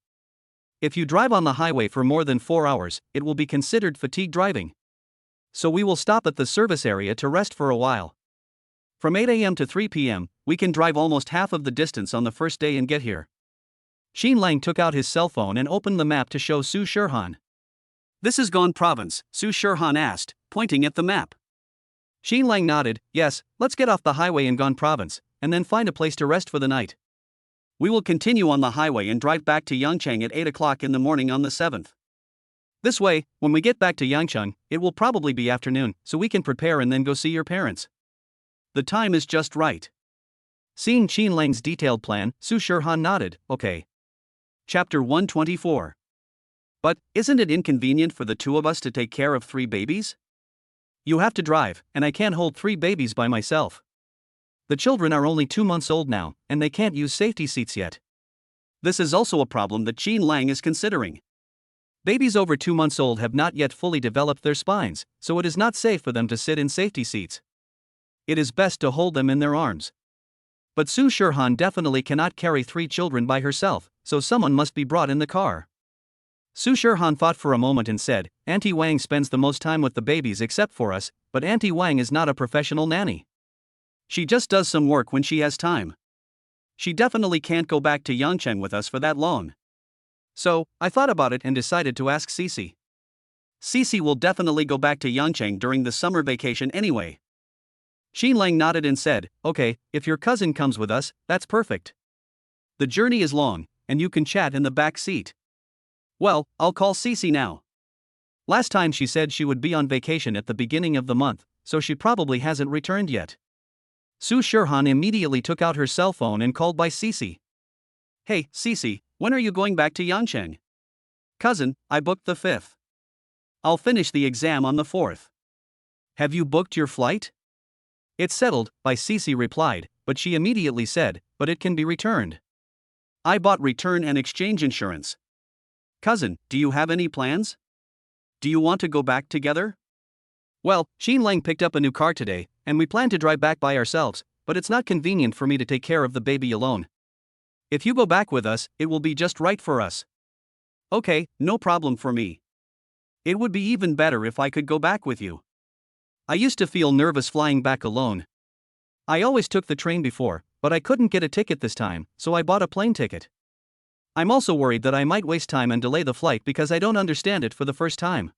If you drive on the highway for more than 4 hours, it will be considered fatigue driving. So we will stop at the service area to rest for a while. From 8 a.m. to 3 p.m., we can drive almost half of the distance on the first day and get here. Xin Lang took out his cell phone and opened the map to show Su Shirhan. This is Gone Province, Su Shirhan asked, pointing at the map. Xin Lang nodded. Yes, let's get off the highway in Gone Province, and then find a place to rest for the night. We will continue on the highway and drive back to Yangcheng at 8 o'clock in the morning on the 7th. This way, when we get back to Yangcheng, it will probably be afternoon, so we can prepare and then go see your parents. The time is just right. Seeing Xin Lang's detailed plan, Su Shirhan nodded. Okay. Chapter 124. But, isn't it inconvenient for the two of us to take care of 3 babies? You have to drive, and I can't hold 3 babies by myself. The children are only 2 months old now, and they can't use safety seats yet. This is also a problem that Xin Lang is considering. Babies over 2 months old have not yet fully developed their spines, so it is not safe for them to sit in safety seats. It is best to hold them in their arms. But Su Shirhan definitely cannot carry 3 children by herself, so someone must be brought in the car. Su Shirhan thought for a moment and said, Auntie Wang spends the most time with the babies except for us, but Auntie Wang is not a professional nanny. She just does some work when she has time. She definitely can't go back to Yangcheng with us for that long. So, I thought about it and decided to ask Cici. Cici will definitely go back to Yangcheng during the summer vacation anyway. Xin Lang nodded and said, okay, if your cousin comes with us, that's perfect. The journey is long, and you can chat in the back seat. Well, I'll call Cici now. Last time she said she would be on vacation at the beginning of the month, so she probably hasn't returned yet. Su Shirhan immediately took out her cell phone and called by Cici. Hey, Cici, when are you going back to Yangcheng? Cousin, I booked the 5th. I'll finish the exam on the 4th. Have you booked your flight? It's settled, by Cici replied, but she immediately said, but it can be returned. I bought return and exchange insurance. Cousin, do you have any plans? Do you want to go back together? Well, Xin Lang picked up a new car today, and we plan to drive back by ourselves, but it's not convenient for me to take care of the baby alone. If you go back with us, it will be just right for us. Okay, no problem for me. It would be even better if I could go back with you. I used to feel nervous flying back alone. I always took the train before, but I couldn't get a ticket this time, so I bought a plane ticket. I'm also worried that I might waste time and delay the flight because I don't understand it for the first time.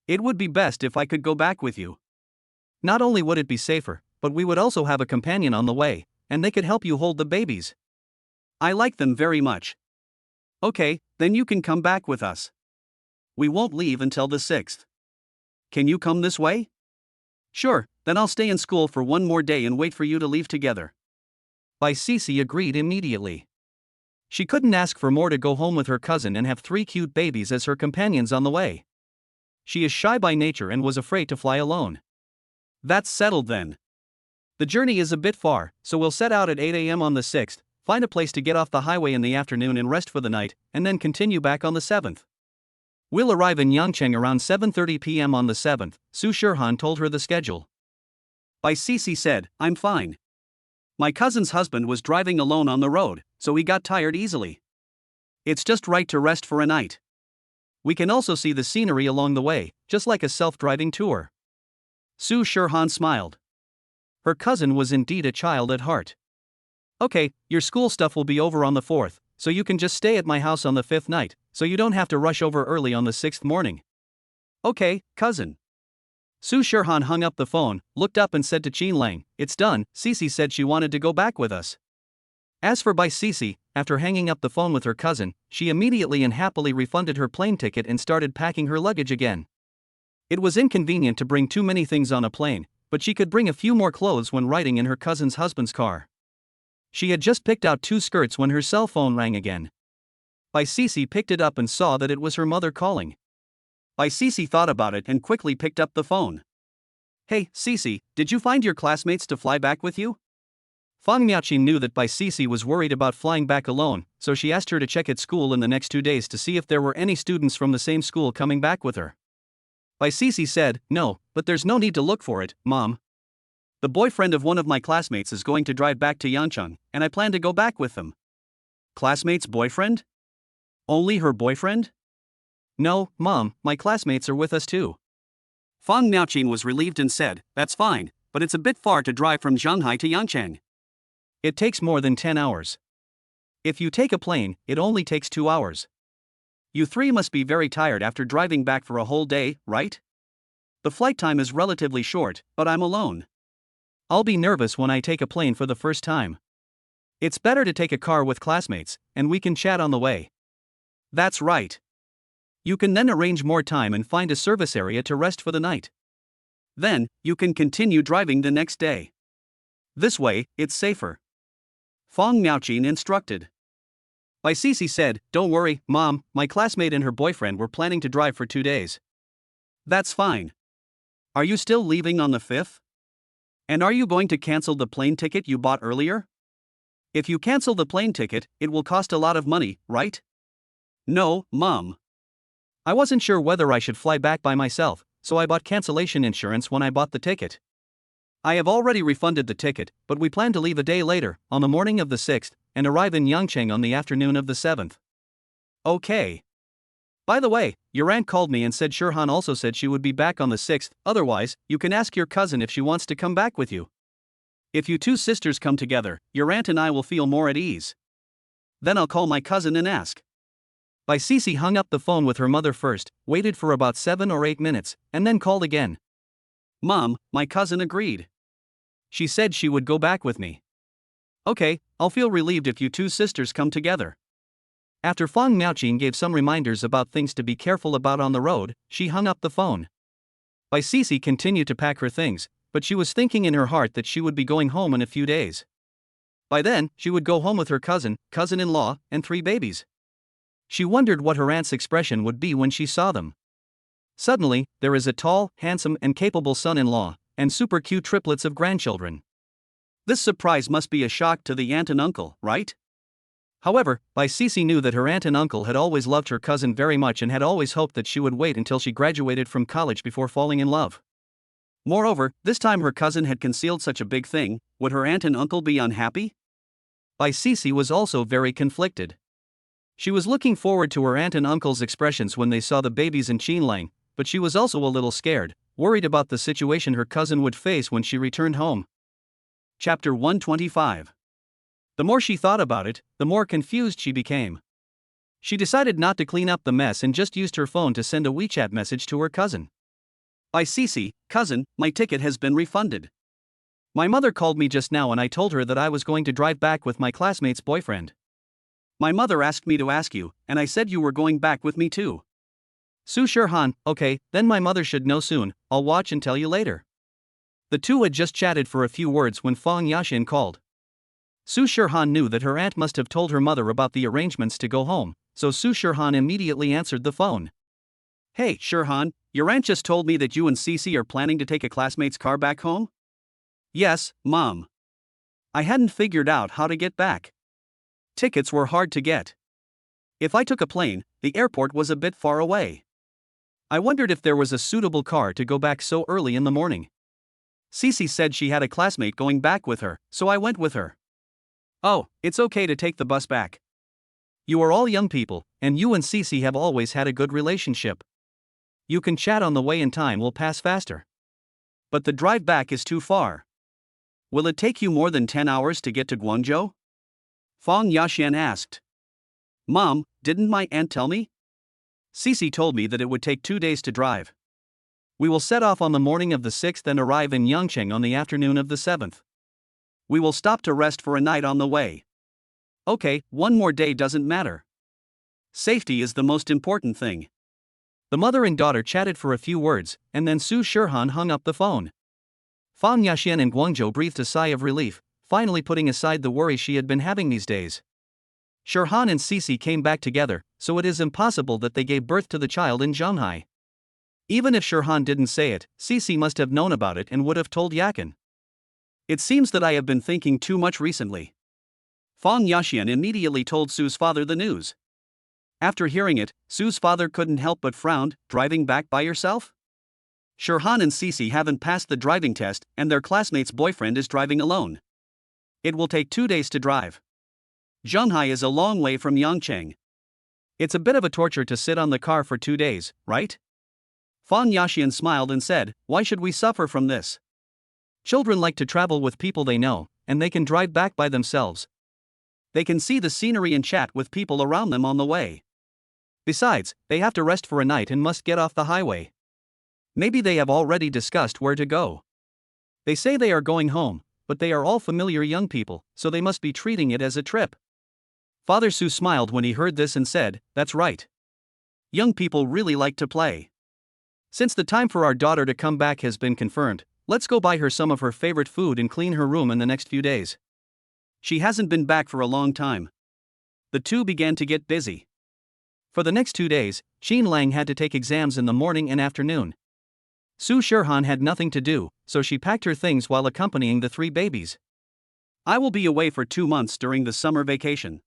It would be best if I could go back with you. Not only would it be safer, but we would also have a companion on the way, and they could help you hold the babies. I like them very much. Okay, then you can come back with us. We won't leave until the 6th. Can you come this way? Sure, then I'll stay in school for 1 more day and wait for you to leave together. Bai Cici agreed immediately. She couldn't ask for more to go home with her cousin and have 3 cute babies as her companions on the way. She is shy by nature and was afraid to fly alone. That's settled then. The journey is a bit far, so we'll set out at 8 a.m. on the 6th, find a place to get off the highway in the afternoon and rest for the night, and then continue back on the 7th. We'll arrive in Yangcheng around 7:30 p.m. on the 7th, Su Shirhan told her the schedule. Bai Cici said, I'm fine. My cousin's husband was driving alone on the road, so he got tired easily. It's just right to rest for a night. We can also see the scenery along the way, just like a self-driving tour. Su Shirhan smiled. Her cousin was indeed a child at heart. Okay, your school stuff will be over on the 4th, so you can just stay at my house on the 5th night, so you don't have to rush over early on the 6th morning. Okay, cousin. Su Shirhan hung up the phone, looked up and said to Xin Lang, it's done. Cici said she wanted to go back with us. As for Bai Cici, after hanging up the phone with her cousin, she immediately and happily refunded her plane ticket and started packing her luggage again. It was inconvenient to bring too many things on a plane, but she could bring a few more clothes when riding in her cousin's husband's car. She had just picked out 2 skirts when her cell phone rang again. Bai Cici picked it up and saw that it was her mother calling. Bai Cici thought about it and quickly picked up the phone. Hey, Cici, did you find your classmates to fly back with you? Fang Miaoqin knew that Bai Cici was worried about flying back alone, so she asked her to check at school in the next 2 days to see if there were any students from the same school coming back with her. Bai Sisi said, "No, but there's no need to look for it, Mom. The boyfriend of one of my classmates is going to drive back to Yancheng, and I plan to go back with them." Classmate's boyfriend? Only her boyfriend? "No, Mom, my classmates are with us too." Fang Miaoqin was relieved and said, "That's fine, but it's a bit far to drive from Shanghai to Yancheng." "It takes more than 10 hours. If you take a plane, it only takes 2 hours. You three must be very tired after driving back for a whole day, right? The flight time is relatively short, but I'm alone." "I'll be nervous when I take a plane for the first time. It's better to take a car with classmates, and we can chat on the way." "That's right. You can then arrange more time and find a service area to rest for the night. Then, you can continue driving the next day. This way, it's safer." Fang Miaoqin instructed. Bai Sisi said, "Don't worry, Mom, my classmate and her boyfriend were planning to drive for 2 days." "That's fine. Are you still leaving on the 5th? And are you going to cancel the plane ticket you bought earlier? If you cancel the plane ticket, it will cost a lot of money, right?" "No, Mom. I wasn't sure whether I should fly back by myself, so I bought cancellation insurance when I bought the ticket. I have already refunded the ticket, but we plan to leave a day later, on the morning of the 6th, and arrive in Yangcheng on the afternoon of the 7th. Okay. By the way, your aunt called me and said Shirhan also said she would be back on the 6th, otherwise, you can ask your cousin if she wants to come back with you. If you two sisters come together, your aunt and I will feel more at ease. Then I'll call my cousin and ask." Bai Sisi hung up the phone with her mother first, waited for about 7 or 8 minutes, and then called again. "Mom, my cousin agreed. She said she would go back with me." "Okay, I'll feel relieved if you two sisters come together." After Fang Miaoqin gave some reminders about things to be careful about on the road, she hung up the phone. Bai Sisi continued to pack her things, but she was thinking in her heart that she would be going home in a few days. By then, she would go home with her cousin, cousin-in-law, and 3 babies. She wondered what her aunt's expression would be when she saw them. Suddenly, there is a tall, handsome, and capable son-in-law, and super cute triplets of grandchildren. This surprise must be a shock to the aunt and uncle, right? However, Bai Sisi knew that her aunt and uncle had always loved her cousin very much and had always hoped that she would wait until she graduated from college before falling in love. Moreover, this time her cousin had concealed such a big thing. Would her aunt and uncle be unhappy? Bai Sisi was also very conflicted. She was looking forward to her aunt and uncle's expressions when they saw the babies in Qinlang, but she was also a little scared, worried about the situation her cousin would face when she returned home. Chapter 125. The more she thought about it, the more confused she became. She decided not to clean up the mess and just used her phone to send a WeChat message to her cousin. "Bai Sisi, cousin, my ticket has been refunded. My mother called me just now and I told her that I was going to drive back with my classmate's boyfriend. My mother asked me to ask you, and I said you were going back with me too." Su Shirhan, "Okay, then my mother should know soon, I'll watch and tell you later." The two had just chatted for a few words when Fang Yashin called. Su Shirhan knew that her aunt must have told her mother about the arrangements to go home, so Su Shirhan immediately answered the phone. "Hey, Shirhan, your aunt just told me that you and Cece are planning to take a classmate's car back home?" "Yes, Mom. I hadn't figured out how to get back. Tickets were hard to get. If I took a plane, the airport was a bit far away. I wondered if there was a suitable car to go back so early in the morning. Cece said she had a classmate going back with her, so I went with her." "Oh, it's okay to take the bus back. You are all young people, and you and Cece have always had a good relationship. You can chat on the way and time will pass faster." "But the drive back is too far. Will it take you more than 10 hours to get to Guangzhou?" Fang Yashan asked. "Mom, didn't my aunt tell me? Cece told me that it would take 2 days to drive. We will set off on the morning of the 6th and arrive in Yangcheng on the afternoon of the 7th. We will stop to rest for a night on the way. Okay, 1 more day doesn't matter. Safety is the most important thing." The mother and daughter chatted for a few words, and then Su Shirhan hung up the phone. Fang Yashan and Guangzhou breathed a sigh of relief, finally putting aside the worry she had been having these days. Shirhan and Cece came back together, so it is impossible that they gave birth to the child in Shanghai. Even if Shirhan didn't say it, Cece must have known about it and would have told Yakin. "It seems that I have been thinking too much recently." Fang Yashan immediately told Su's father the news. After hearing it, Su's father couldn't help but frown. "Driving back by yourself? Shirhan and Cece haven't passed the driving test and their classmate's boyfriend is driving alone. It will take 2 days to drive. Zhonghai is a long way from Yangcheng. It's a bit of a torture to sit on the car for 2 days, right? Fan Yaxian smiled and said, why should we suffer from this? Children like to travel with people they know, and they can drive back by themselves. They can see the scenery and chat with people around them on the way. Besides, they have to rest for a night and must get off the highway. Maybe they have already discussed where to go. They say they are going home, but they are all familiar young people, so they must be treating it as a trip. Father Su smiled when he heard this and said, that's right. Young people really like to play. Since the time for our daughter to come back has been confirmed, let's go buy her some of her favorite food and clean her room in the next few days. She hasn't been back for a long time. The two began to get busy. For the next 2 days, Qin Lang had to take exams in the morning and afternoon. Su Shirhan had nothing to do, so she packed her things while accompanying the 3 babies. I will be away for 2 months during the summer vacation.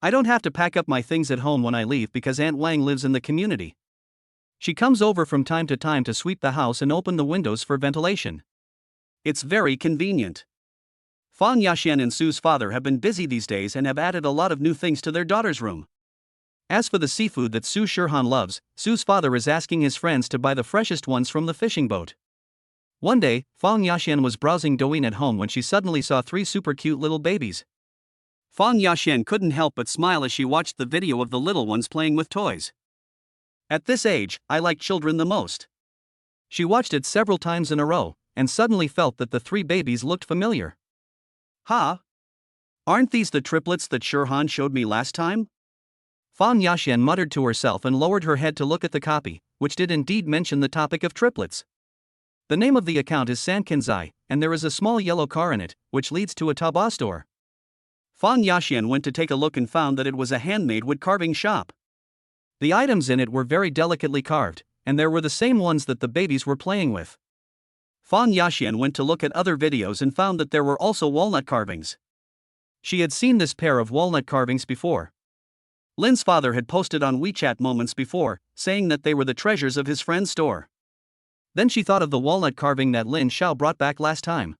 I don't have to pack up my things at home when I leave because Aunt Wang lives in the community. She comes over from time to sweep the house and open the windows for ventilation. It's very convenient. Fan Yaxian and Su's father have been busy these days and have added a lot of new things to their daughter's room. As for the seafood that Su Shirhan loves, Su's father is asking his friends to buy the freshest ones from the fishing boat. One day, Fan Yaxian was browsing Douyin at home when she suddenly saw 3 super cute little babies. Fan Yaxian couldn't help but smile as she watched the video of the little ones playing with toys. At this age, I like children the most. She watched it several times in a row, and suddenly felt that the 3 babies looked familiar. Huh? Aren't these the triplets that Shirhan showed me last time? Fan Yaxian muttered to herself and lowered her head to look at the copy, which did indeed mention the topic of triplets. The name of the account is Sankenzai, and there is a small yellow car in it, which leads to a Taobao store. Fan Yaxian went to take a look and found that it was a handmade wood carving shop. The items in it were very delicately carved, and there were the same ones that the babies were playing with. Fan Yaxian went to look at other videos and found that there were also walnut carvings. She had seen this pair of walnut carvings before. Lin's father had posted on WeChat moments before, saying that they were the treasures of his friend's store. Then she thought of the walnut carving that Lin Xiao brought back last time.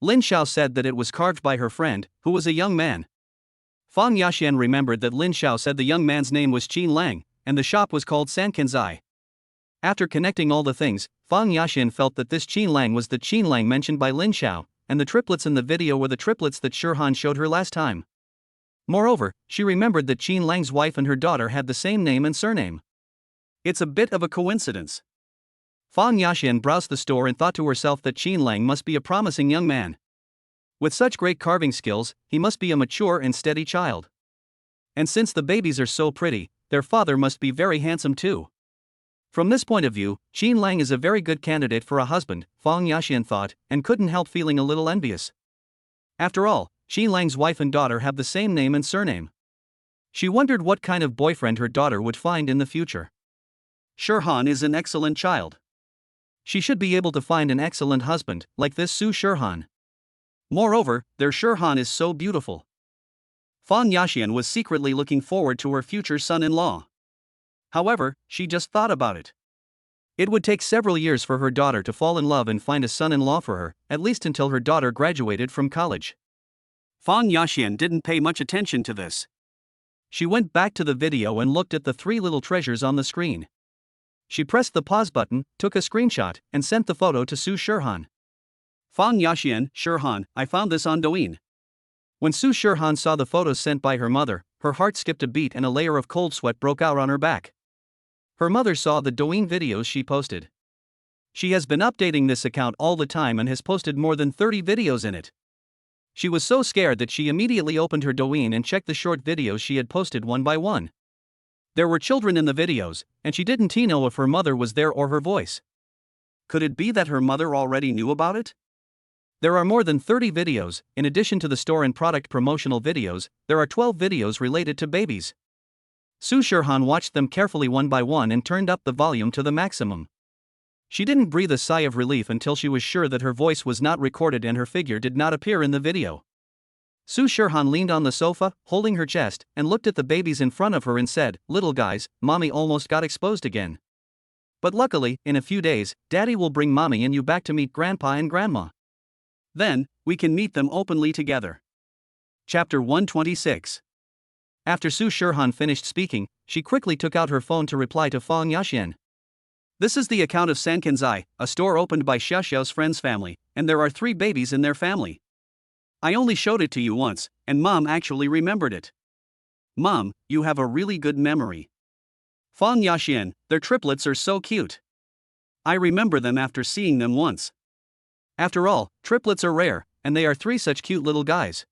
Lin Xiao said that it was carved by her friend, who was a young man. Fan Yaxian remembered that Lin Xiao said the young man's name was Qin Lang, and the shop was called Sankenzai. After connecting all the things, Fan Yaxian felt that this Qin Lang was the Qin Lang mentioned by Lin Xiao, and the triplets in the video were the triplets that Shirhan showed her last time. Moreover, she remembered that Qin Lang's wife and her daughter had the same name and surname. It's a bit of a coincidence. Fan Yaxian browsed the store and thought to herself that Qin Lang must be a promising young man. With such great carving skills, he must be a mature and steady child. And since the babies are so pretty, their father must be very handsome too. From this point of view, Qin Lang is a very good candidate for a husband, Fan Yaxian thought, and couldn't help feeling a little envious. After all, Qin Lang's wife and daughter have the same name and surname. She wondered what kind of boyfriend her daughter would find in the future. Shirhan is an excellent child. She should be able to find an excellent husband, like this Su Shirhan. Moreover, their Shirhan is so beautiful. Fan Yaxian was secretly looking forward to her future son-in-law. However, she just thought about it. It would take several years for her daughter to fall in love and find a son-in-law for her, at least until her daughter graduated from college. Fan Yaxian didn't pay much attention to this. She went back to the video and looked at the 3 little treasures on the screen. She pressed the pause button, took a screenshot, and sent the photo to Su Shirhan. Fan Yaxian, Shirhan, I found this on Douyin. When Su Shirhan saw the photos sent by her mother, her heart skipped a beat and a layer of cold sweat broke out on her back. Her mother saw the Douyin videos she posted. She has been updating this account all the time and has posted more than 30 videos in it. She was so scared that she immediately opened her Douyin and checked the short videos she had posted one by one. There were children in the videos, and she didn't know if her mother was there or her voice. Could it be that her mother already knew about it? There are more than 30 videos. In addition to the store and product promotional videos, there are 12 videos related to babies. Su Shirhan watched them carefully one by one and turned up the volume to the maximum. She didn't breathe a sigh of relief until she was sure that her voice was not recorded and her figure did not appear in the video. Su Shirhan leaned on the sofa, holding her chest, and looked at the babies in front of her and said, "Little guys, mommy almost got exposed again." But luckily, in a few days, Daddy will bring Mommy and you back to meet Grandpa and Grandma. Then, we can meet them openly together. Chapter 126. After Su Shirhan finished speaking, she quickly took out her phone to reply to Fang Yaxian. This is the account of Sankenzai, a store opened by Xiaoxiao's friend's family, and there are 3 babies in their family. I only showed it to you once, and Mom actually remembered it. Mom, you have a really good memory. Fang Yaxian, their triplets are so cute. I remember them after seeing them once. After all, triplets are rare, and they are 3 such cute little guys.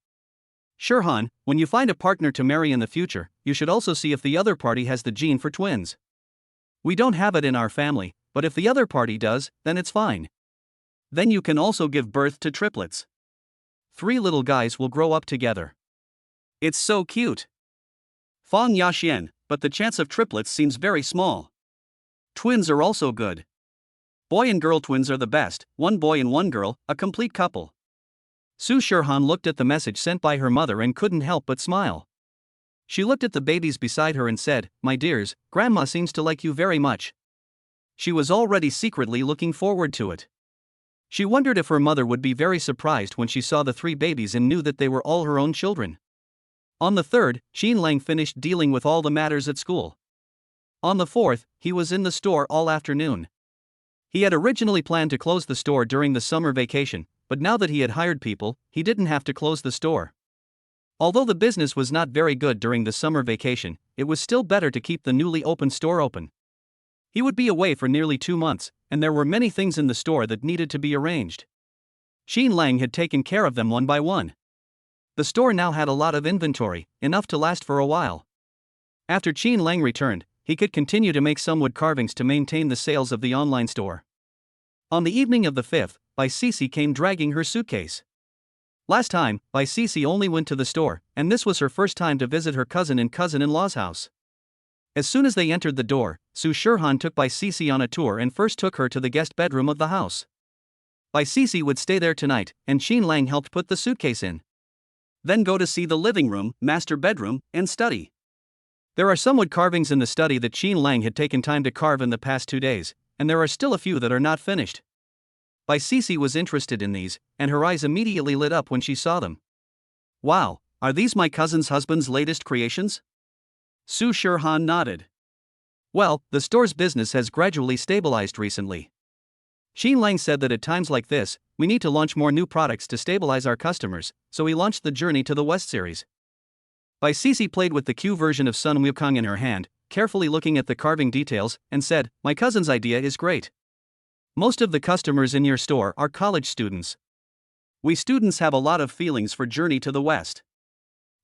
Shirhan, when you find a partner to marry in the future, you should also see if the other party has the gene for twins. We don't have it in our family, but if the other party does, then it's fine. Then you can also give birth to triplets. 3 little guys will grow up together. It's so cute. Fang Yaxian, but the chance of triplets seems very small. Twins are also good. Boy and girl twins are the best, 1 boy and 1 girl, a complete couple. Su Shirhan looked at the message sent by her mother and couldn't help but smile. She looked at the babies beside her and said, "My dears, Grandma seems to like you very much." She was already secretly looking forward to it. She wondered if her mother would be very surprised when she saw the 3 babies and knew that they were all her own children. On the 3rd, Xin Lang finished dealing with all the matters at school. On the 4th, he was in the store all afternoon. He had originally planned to close the store during the summer vacation, but now that he had hired people, he didn't have to close the store. Although the business was not very good during the summer vacation, it was still better to keep the newly opened store open. He would be away for nearly 2 months, and there were many things in the store that needed to be arranged. Xin Lang had taken care of them one by one. The store now had a lot of inventory, enough to last for a while. After Xin Lang returned, he could continue to make some wood carvings to maintain the sales of the online store. On the evening of the 5th, Bai Cici came dragging her suitcase. Last time, Bai Cici only went to the store, and this was her first time to visit her cousin and cousin-in-law's house. As soon as they entered the door, Su Shirhan took Bai Cici on a tour and first took her to the guest bedroom of the house. Bai Cici would stay there tonight, and Xin Lang helped put the suitcase in. Then go to see the living room, master bedroom, and study. There are some wood carvings in the study that Xin Lang had taken time to carve in the past 2 days, and there are still a few that are not finished. Bai Cici was interested in these, and her eyes immediately lit up when she saw them. Wow, are these my cousin's husband's latest creations? Su Shirhan nodded. Well, the store's business has gradually stabilized recently. Xin Lang said that at times like this, we need to launch more new products to stabilize our customers, so he launched the Journey to the West series. Bai Cici played with the Q version of Sun Wukong in her hand, carefully looking at the carving details, and said, "My cousin's idea is great. Most of the customers in your store are college students. We students have a lot of feelings for Journey to the West.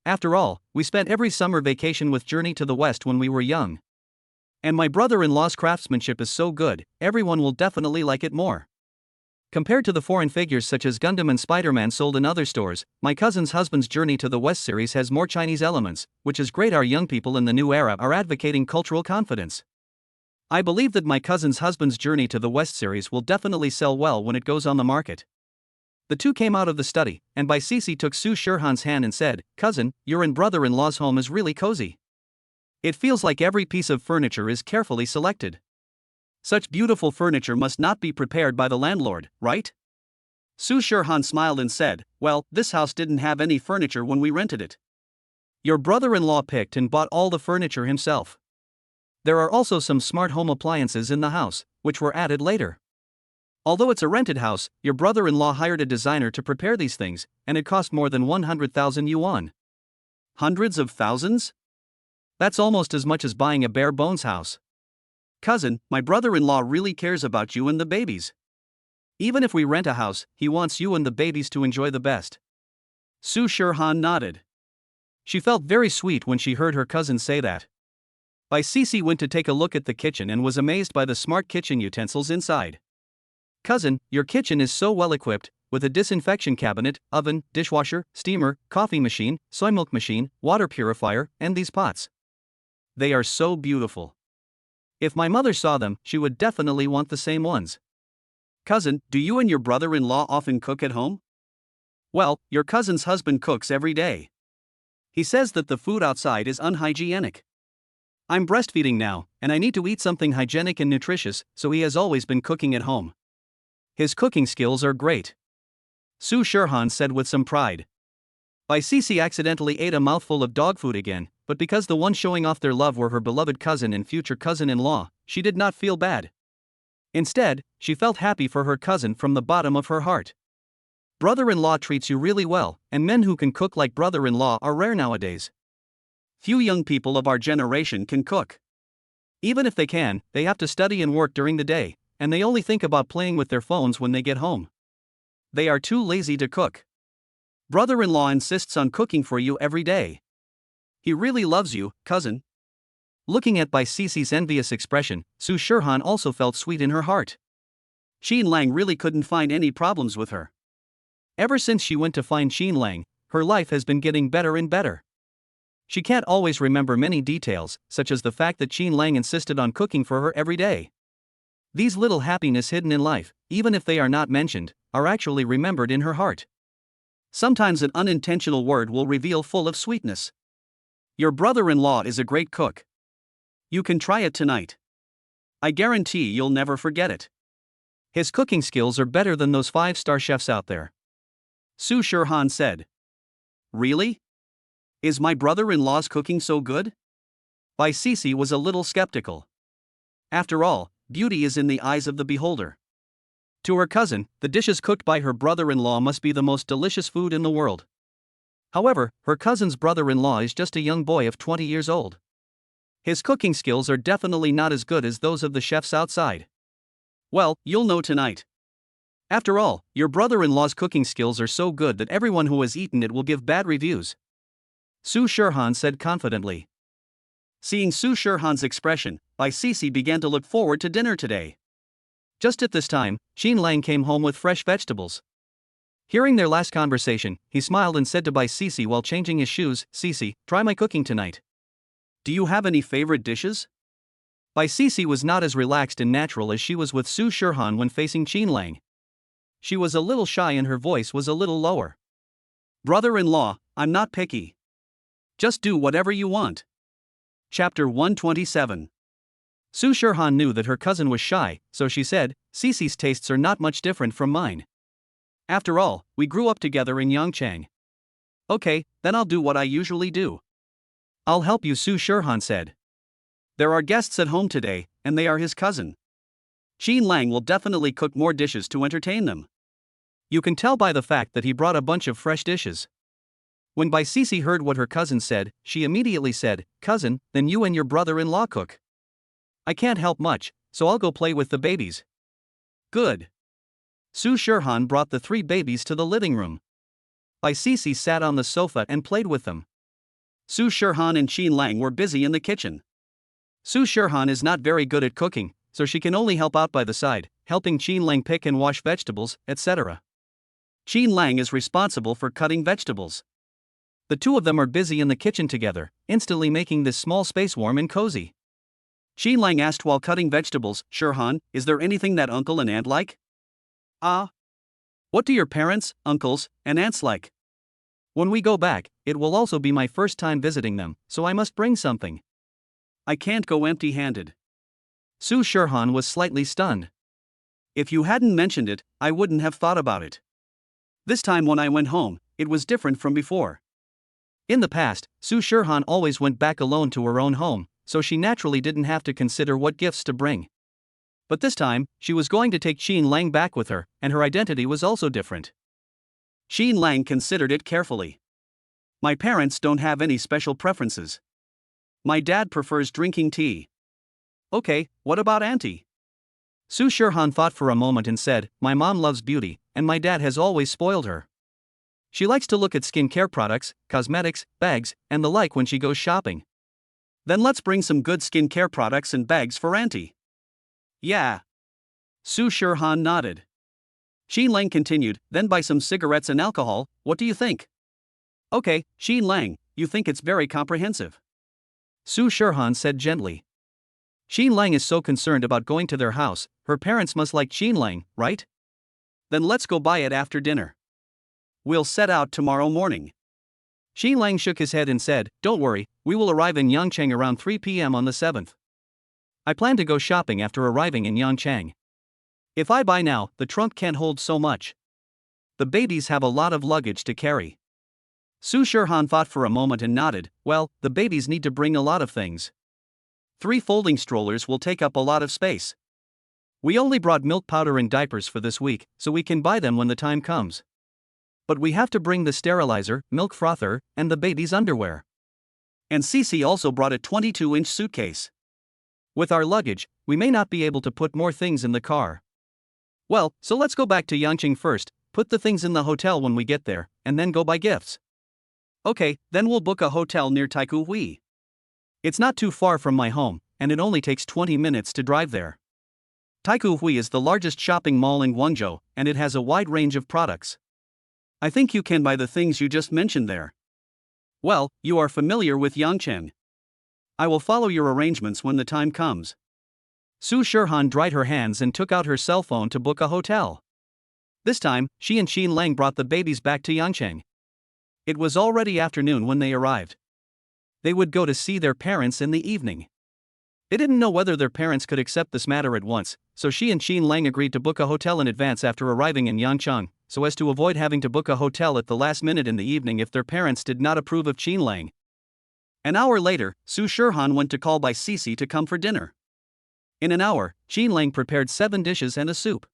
After all, we spent every summer vacation with Journey to the West when we were young. And my brother-in-law's craftsmanship is so good, everyone will definitely like it more." Compared to the foreign figures such as Gundam and Spider-Man sold in other stores, my cousin's husband's Journey to the West series has more Chinese elements, which is great. Our young people in the new era are advocating cultural confidence. I believe that my cousin's husband's Journey to the West series will definitely sell well when it goes on the market. The 2 came out of the study, and Bai Cici took Su Shirhan's hand and said, "Cousin, your and brother-in-law's home is really cozy. It feels like every piece of furniture is carefully selected. Such beautiful furniture must not be prepared by the landlord, right?" Su Shirhan smiled and said, "Well, this house didn't have any furniture when we rented it. Your brother-in-law picked and bought all the furniture himself. There are also some smart home appliances in the house, which were added later. Although it's a rented house, your brother-in-law hired a designer to prepare these things, and it cost more than 100,000 yuan. Hundreds of thousands? That's almost as much as buying a bare-bones house. Cousin, my brother-in-law really cares about you and the babies. Even if we rent a house, he wants you and the babies to enjoy the best." Su Shirhan nodded. She felt very sweet when she heard her cousin say that. Bai Cici went to take a look at the kitchen and was amazed by the smart kitchen utensils inside. "Cousin, your kitchen is so well equipped, with a disinfection cabinet, oven, dishwasher, steamer, coffee machine, soy milk machine, water purifier, and these pots. They are so beautiful. If my mother saw them, she would definitely want the same ones." "Cousin, do you and your brother-in-law often cook at home?" "Well, your cousin's husband cooks every day. He says that the food outside is unhygienic. I'm breastfeeding now, and I need to eat something hygienic and nutritious, so he has always been cooking at home. His cooking skills are great. Su Shirhan said with some pride. Bai Sisi accidentally ate a mouthful of dog food again, but because the ones showing off their love were her beloved cousin and future cousin-in-law, she did not feel bad. Instead, she felt happy for her cousin from the bottom of her heart. Brother-in-law treats you really well, and men who can cook like brother-in-law are rare nowadays. Few young people of our generation can cook. Even if they can, they have to study and work during the day, and they only think about playing with their phones when they get home. They are too lazy to cook. Brother-in-law insists on cooking for you every day. He really loves you, cousin. Looking at Bai Sisi's envious expression, Su Shirhan also felt sweet in her heart. Qin Lang really couldn't find any problems with her. Ever since she went to find Qin Lang, her life has been getting better and better. She can't always remember many details, such as the fact that Qin Lang insisted on cooking for her every day. These little happiness hidden in life, even if they are not mentioned, are actually remembered in her heart. Sometimes an unintentional word will reveal full of sweetness. Your brother-in-law is a great cook. You can try it tonight. I guarantee you'll never forget it. His cooking skills are better than those 5-star chefs out there. Su Shirhan said. Really? Is my brother-in-law's cooking so good? Bai Sisi was a little skeptical. After all, beauty is in the eyes of the beholder. To her cousin, the dishes cooked by her brother-in-law must be the most delicious food in the world. However, her cousin's brother-in-law is just a young boy of 20 years old. His cooking skills are definitely not as good as those of the chefs outside. Well, you'll know tonight. After all, your brother-in-law's cooking skills are so good that everyone who has eaten it will give bad reviews. Su Shirhan said confidently. Seeing Su Shirhan's expression, Bai Sisi began to look forward to dinner today. Just at this time, Qin Lang came home with fresh vegetables. Hearing their last conversation, he smiled and said to Bai Sisi while changing his shoes, Sisi, try my cooking tonight. Do you have any favorite dishes? Bai Sisi was not as relaxed and natural as she was with Su Shirhan when facing Qin Lang. She was a little shy and her voice was a little lower. Brother-in-law, I'm not picky. Just do whatever you want. Chapter 127. Su Shirhan knew that her cousin was shy, so she said, Sisi's tastes are not much different from mine. After all, we grew up together in Yangchang. Okay, then I'll do what I usually do. I'll help you, Su Shirhan said. There are guests at home today, and they are his cousin. Qin Lang will definitely cook more dishes to entertain them. You can tell by the fact that he brought a bunch of fresh dishes. When Bai Sisi heard what her cousin said, she immediately said, Cousin, then you and your brother-in-law cook. I can't help much, so I'll go play with the babies. Good. Su Shirhan brought the 3 babies to the living room. Bai Sisi sat on the sofa and played with them. Su Shirhan and Qin Lang were busy in the kitchen. Su Shirhan is not very good at cooking, so she can only help out by the side, helping Qin Lang pick and wash vegetables, etc. Qin Lang is responsible for cutting vegetables. The 2 of them are busy in the kitchen together, instantly making this small space warm and cozy. Qin Lang asked while cutting vegetables, Shirhan, is there anything that uncle and aunt like? What do your parents, uncles, and aunts like? When we go back, it will also be my first time visiting them, so I must bring something. I can't go empty-handed. Su Shirhan was slightly stunned. If you hadn't mentioned it, I wouldn't have thought about it. This time when I went home, it was different from before. In the past, Su Shirhan always went back alone to her own home, so she naturally didn't have to consider what gifts to bring. But this time, she was going to take Qin Lang back with her, and her identity was also different. Qin Lang considered it carefully. My parents don't have any special preferences. My dad prefers drinking tea. Okay, what about Auntie? Su Shirhan thought for a moment and said, My mom loves beauty, and my dad has always spoiled her. She likes to look at skincare products, cosmetics, bags, and the like when she goes shopping. Then let's bring some good skincare products and bags for Auntie. Yeah. Su Shirhan nodded. Qin Lang continued, then buy some cigarettes and alcohol, what do you think? Okay, Qin Lang, you think it's very comprehensive. Su Shirhan said gently. Qin Lang is so concerned about going to their house, her parents must like Qin Lang, right? Then let's go buy it after dinner. We'll set out tomorrow morning. Xi Lang shook his head and said, "Don't worry, we will arrive in Yangcheng around 3 p.m. on the 7th. I plan to go shopping after arriving in Yangcheng. If I buy now, the trunk can't hold so much. The babies have a lot of luggage to carry." Su Shirhan thought for a moment and nodded. "Well, the babies need to bring a lot of things. 3 folding strollers will take up a lot of space. We only brought milk powder and diapers for this week, so we can buy them when the time comes. But we have to bring the sterilizer, milk frother, and the baby's underwear. And Cece also brought a 22-inch suitcase. With our luggage, we may not be able to put more things in the car. Well, so let's go back to Yangcheng first, put the things in the hotel when we get there, and then go buy gifts." "Okay, then we'll book a hotel near Taikoo Hui. It's not too far from my home, and it only takes 20 minutes to drive there. Taikoo Hui is the largest shopping mall in Guangzhou, and it has a wide range of products. I think you can buy the things you just mentioned there. Well, you are familiar with Yangcheng. I will follow your arrangements when the time comes." Su Shirhan dried her hands and took out her cell phone to book a hotel. This time, she and Xin Lang brought the babies back to Yangcheng. It was already afternoon when they arrived. They would go to see their parents in the evening. They didn't know whether their parents could accept this matter at once, so she and Xin Lang agreed to book a hotel in advance after arriving in Yangcheng, so as to avoid having to book a hotel at the last minute in the evening if their parents did not approve of Xin Lang. An hour later, Su Shirhan went to call by Cece to come for dinner. In an hour, Xin Lang prepared 7 dishes and a soup.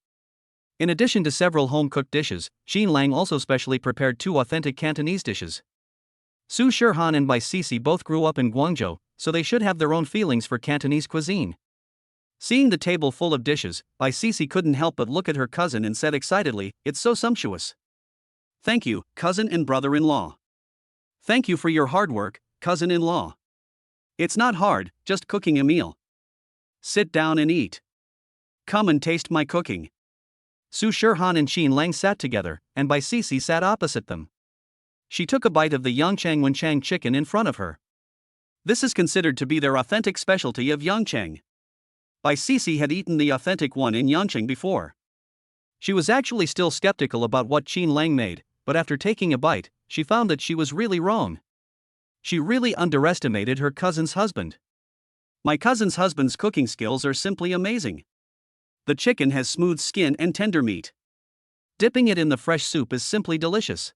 In addition to several home-cooked dishes, Xin Lang also specially prepared 2 authentic Cantonese dishes. Su Shirhan and Bai Cece both grew up in Guangzhou, so they should have their own feelings for Cantonese cuisine. Seeing the table full of dishes, Bai Cece couldn't help but look at her cousin and said excitedly, "It's so sumptuous." "Thank you, cousin and brother-in-law. Thank you for your hard work, cousin-in-law. It's not hard, just cooking a meal. Sit down and eat. Come and taste my cooking." Su Shirhan and Xin Lang sat together, and Bai Cece sat opposite them. She took a bite of the Yangcheng Wenchang chicken in front of her. This is considered to be their authentic specialty of Yangcheng. Bai Cece had eaten the authentic one in Yangcheng before. She was actually still skeptical about what Xin Lang made, but after taking a bite, she found that she was really wrong. She really underestimated her cousin's husband. My cousin's husband's cooking skills are simply amazing. The chicken has smooth skin and tender meat. Dipping it in the fresh soup is simply delicious.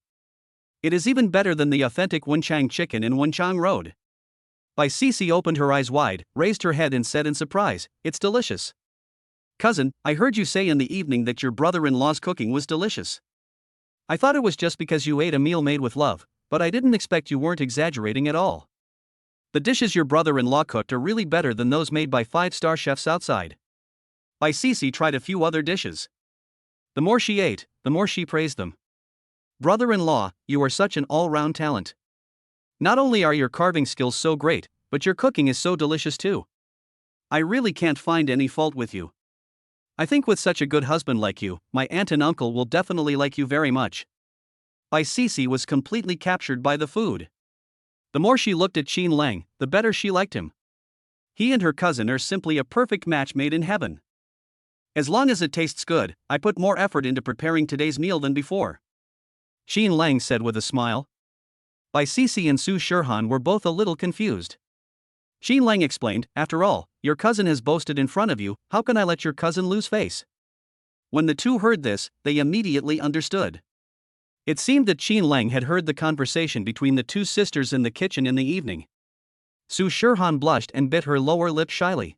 It is even better than the authentic Wenchang chicken in Wenchang Road. Bai Cece opened her eyes wide, raised her head and said in surprise, "It's delicious. Cousin, I heard you say in the evening that your brother-in-law's cooking was delicious. I thought it was just because you ate a meal made with love, but I didn't expect you weren't exaggerating at all. The dishes your brother-in-law cooked are really better than those made by 5-star chefs outside." Bai Cece tried a few other dishes. The more she ate, the more she praised them. "Brother-in-law, you are such an all-round talent. Not only are your carving skills so great, but your cooking is so delicious too. I really can't find any fault with you. I think with such a good husband like you, my aunt and uncle will definitely like you very much." Bai Cece was completely captured by the food. The more she looked at Xin Lang, the better she liked him. He and her cousin are simply a perfect match made in heaven. As long as it tastes good, I put more effort into preparing today's meal than before, Xin Lang said with a smile. Bai Cece and Su Shirhan were both a little confused. Xin Lang explained, "After all, your cousin has boasted in front of you, how can I let your cousin lose face?" When the two heard this, they immediately understood. It seemed that Xin Lang had heard the conversation between the two sisters in the kitchen in the evening. Su Shirhan blushed and bit her lower lip shyly.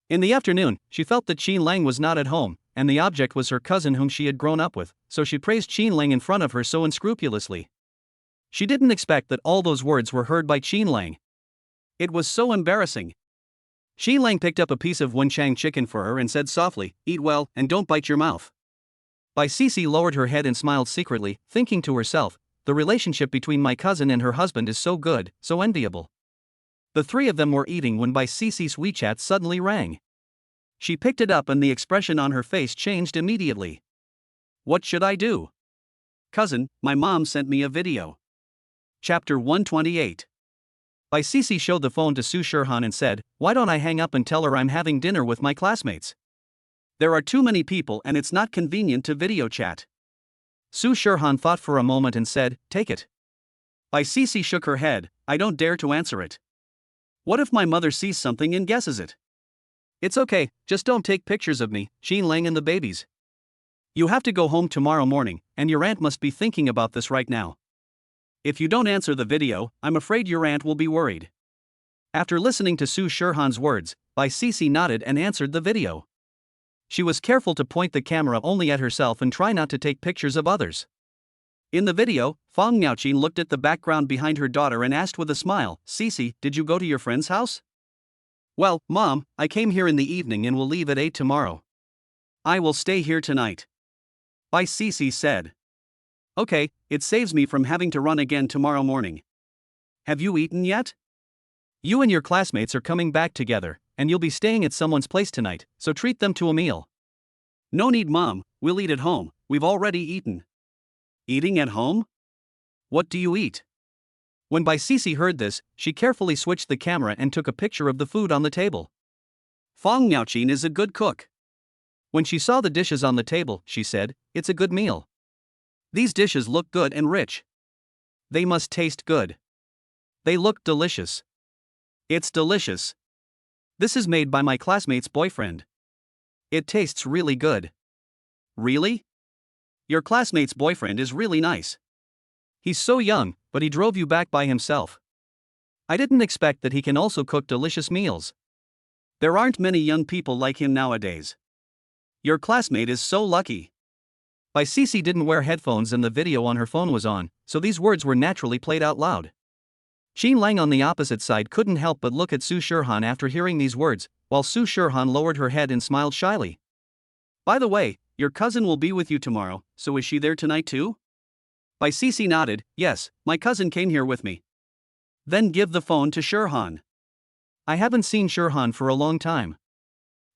In the afternoon, she felt that Xin Lang was not at home, and the object was her cousin whom she had grown up with, so she praised Xin Lang in front of her so unscrupulously. She didn't expect that all those words were heard by Xin Lang. It was so embarrassing. Xin Lang picked up a piece of Wenchang chicken for her and said softly, "Eat well, and don't bite your mouth." Bai Cece lowered her head and smiled secretly, thinking to herself, "The relationship between my cousin and her husband is so good, so enviable." The 3 of them were eating when Bai Cece's WeChat suddenly rang. She picked it up and the expression on her face changed immediately. "What should I do?" "Cousin, my mom sent me a video." Chapter 128. Bai Cece showed the phone to Su Shirhan and said, "Why don't I hang up and tell her I'm having dinner with my classmates? There are too many people and it's not convenient to video chat." Su Shirhan thought for a moment and said, "Take it." By Cece shook her head, I don't dare to answer it. What if my mother sees something and guesses it? It's okay, just don't take pictures of me, Jean Lang and the babies. You have to go home tomorrow morning, and your aunt must be thinking about this right now. If you don't answer the video, I'm afraid your aunt will be worried. After listening to Su Shirhan's words, Bai Cece nodded and answered the video. She was careful to point the camera only at herself and try not to take pictures of others. In the video, Fang Miaoqin looked at the background behind her daughter and asked with a smile, Cece, did you go to your friend's house? Well, Mom, I came here in the evening and will leave at 8 tomorrow. I will stay here tonight. Bai Cece said. Okay, it saves me from having to run again tomorrow morning. Have you eaten yet? You and your classmates are coming back together, and you'll be staying at someone's place tonight, so treat them to a meal. No need, Mom, we'll eat at home, we've already eaten. Eating at home? What do you eat? When Bai Cece heard this, she carefully switched the camera and took a picture of the food on the table. Fang Miaoqin is a good cook. When she saw the dishes on the table, she said, it's a good meal. These dishes look good and rich. They must taste good. They look delicious. It's delicious. This is made by my classmate's boyfriend. It tastes really good. Really? Your classmate's boyfriend is really nice. He's so young, but he drove you back by himself. I didn't expect that he can also cook delicious meals. There aren't many young people like him nowadays. Your classmate is so lucky. Bai Cece didn't wear headphones and the video on her phone was on, so these words were naturally played out loud. Jean Lang on the opposite side couldn't help but look at Su Shirhan after hearing these words, while Su Shirhan lowered her head and smiled shyly. By the way, your cousin will be with you tomorrow, so is she there tonight too? Bai Cece nodded, yes, my cousin came here with me. Then give the phone to Shirhan. I haven't seen Shirhan for a long time.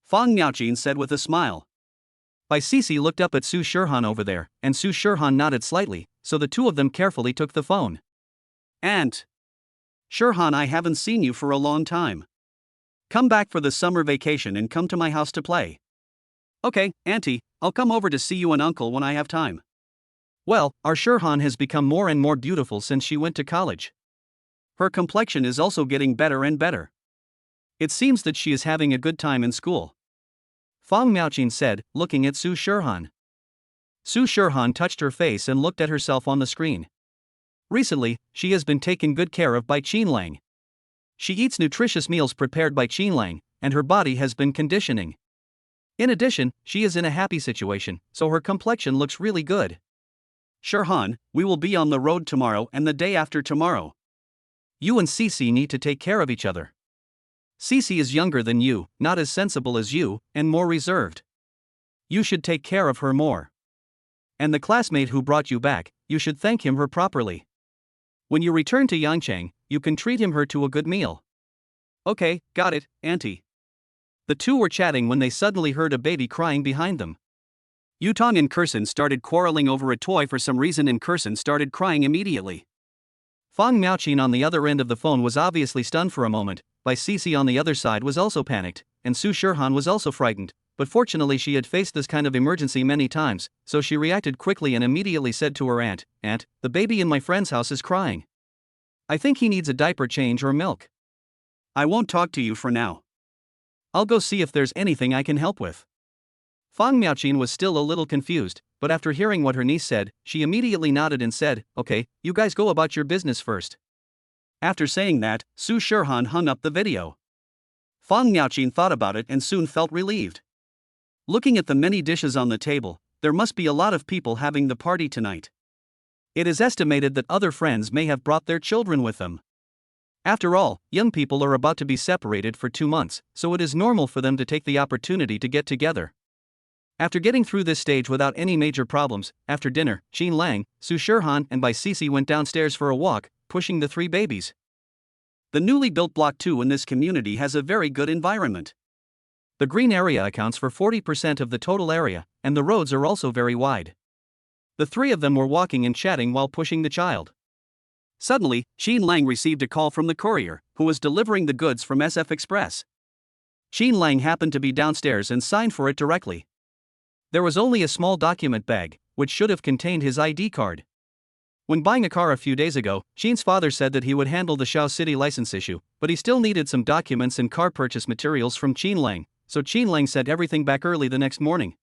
Fang Miaoqin said with a smile. Bai Cece looked up at Su Shirhan over there, and Su Shirhan nodded slightly, so the two of them carefully took the phone. Aunt. Shirhan, I haven't seen you for a long time. Come back for the summer vacation and come to my house to play. Okay, Auntie, I'll come over to see you and Uncle when I have time. Well, our Shirhan has become more and more beautiful since she went to college. Her complexion is also getting better and better. It seems that she is having a good time in school. Fang Miaoqin said, looking at Su Shirhan. Su Shirhan touched her face and looked at herself on the screen. Recently, she has been taken good care of by Jean Lang. She eats nutritious meals prepared by Jean Lang, and her body has been conditioning. In addition, she is in a happy situation, so her complexion looks really good. Shirhan, we will be on the road tomorrow and the day after tomorrow. You and Cece need to take care of each other. Cece is younger than you, not as sensible as you, and more reserved. You should take care of her more. And the classmate who brought you back, you should thank him her properly. When you return to Yangchang, you can treat him her to a good meal. Okay, got it, Auntie. The two were chatting when they suddenly heard a baby crying behind them. Yutong and Kurson started quarreling over a toy for some reason and Kurson started crying immediately. Fang Miaoqin on the other end of the phone was obviously stunned for a moment. Bai Cece on the other side was also panicked, and Su Shirhan was also frightened, but fortunately she had faced this kind of emergency many times, so she reacted quickly and immediately said to her aunt, Aunt, the baby in my friend's house is crying. I think he needs a diaper change or milk. I won't talk to you for now. I'll go see if there's anything I can help with. Fang Miaoqin was still a little confused, but after hearing what her niece said, she immediately nodded and said, okay, you guys go about your business first. After saying that, Su Shirhan hung up the video. Fang Miaoqin thought about it and soon felt relieved. Looking at the many dishes on the table, there must be a lot of people having the party tonight. It is estimated that other friends may have brought their children with them. After all, young people are about to be separated for 2 months, so it is normal for them to take the opportunity to get together. After getting through this stage without any major problems, after dinner, Jean Lang, Su Shirhan and Bai Cece went downstairs for a walk, pushing the 3 babies. The newly built Block 2 in this community has a very good environment. The green area accounts for 40% of the total area, and the roads are also very wide. The 3 of them were walking and chatting while pushing the child. Suddenly, Jean Lang received a call from the courier, who was delivering the goods from SF Express. Jean Lang happened to be downstairs and signed for it directly. There was only a small document bag, which should have contained his ID card. When buying a car a few days ago, Sheen's father said that he would handle the Shao City license issue, but he still needed some documents and car purchase materials from Qin Lang, so Qin Lang sent everything back early the next morning.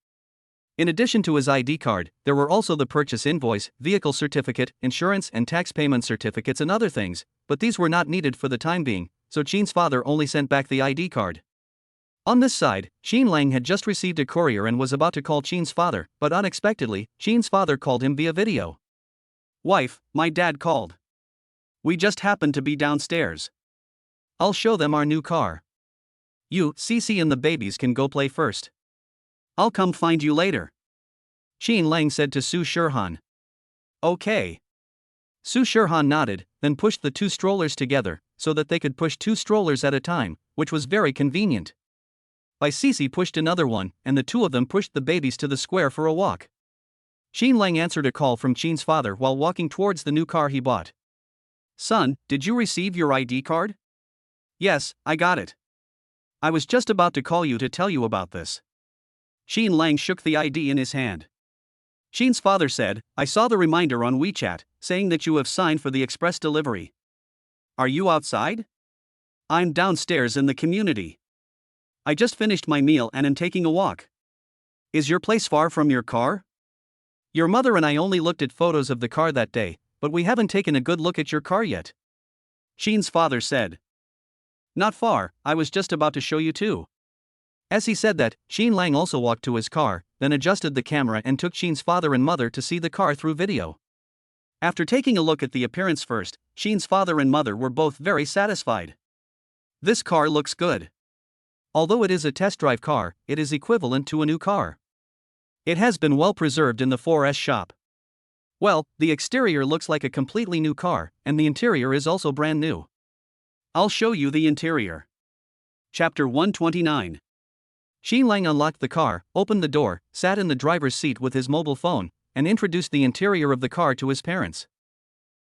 In addition to his ID card, there were also the purchase invoice, vehicle certificate, insurance and tax payment certificates and other things, but these were not needed for the time being, so Qin's father only sent back the ID card. On this side, Qin Lang had just received a courier and was about to call Qin's father, but unexpectedly, Qin's father called him via video. Wife, my dad called. We just happened to be downstairs. I'll show them our new car. You, Cece and the babies can go play first. I'll come find you later. Qin Lang said to Su Shirhan. Okay. Su Shirhan nodded, then pushed the two strollers together, so that they could push two strollers at a time, which was very convenient. By Cece pushed another one, and the two of them pushed the babies to the square for a walk. Qin Lang answered a call from Qin's father while walking towards the new car he bought. Son, did you receive your ID card? Yes, I got it. I was just about to call you to tell you about this. Qin Lang shook the ID in his hand. Qin's father said, I saw the reminder on WeChat, saying that you have signed for the express delivery. Are you outside? I'm downstairs in the community. I just finished my meal and am taking a walk. Is your place far from your car? Your mother and I only looked at photos of the car that day, but we haven't taken a good look at your car yet. Qin's father said. Not far, I was just about to show you too. As he said that, Qin Lang also walked to his car, then adjusted the camera and took Qin's father and mother to see the car through video. After taking a look at the appearance first, Qin's father and mother were both very satisfied. This car looks good. Although it is a test drive car, it is equivalent to a new car. It has been well preserved in the 4S shop. Well, the exterior looks like a completely new car, and the interior is also brand new. I'll show you the interior. Chapter 129. Qin Lang unlocked the car, opened the door, sat in the driver's seat with his mobile phone, and introduced the interior of the car to his parents.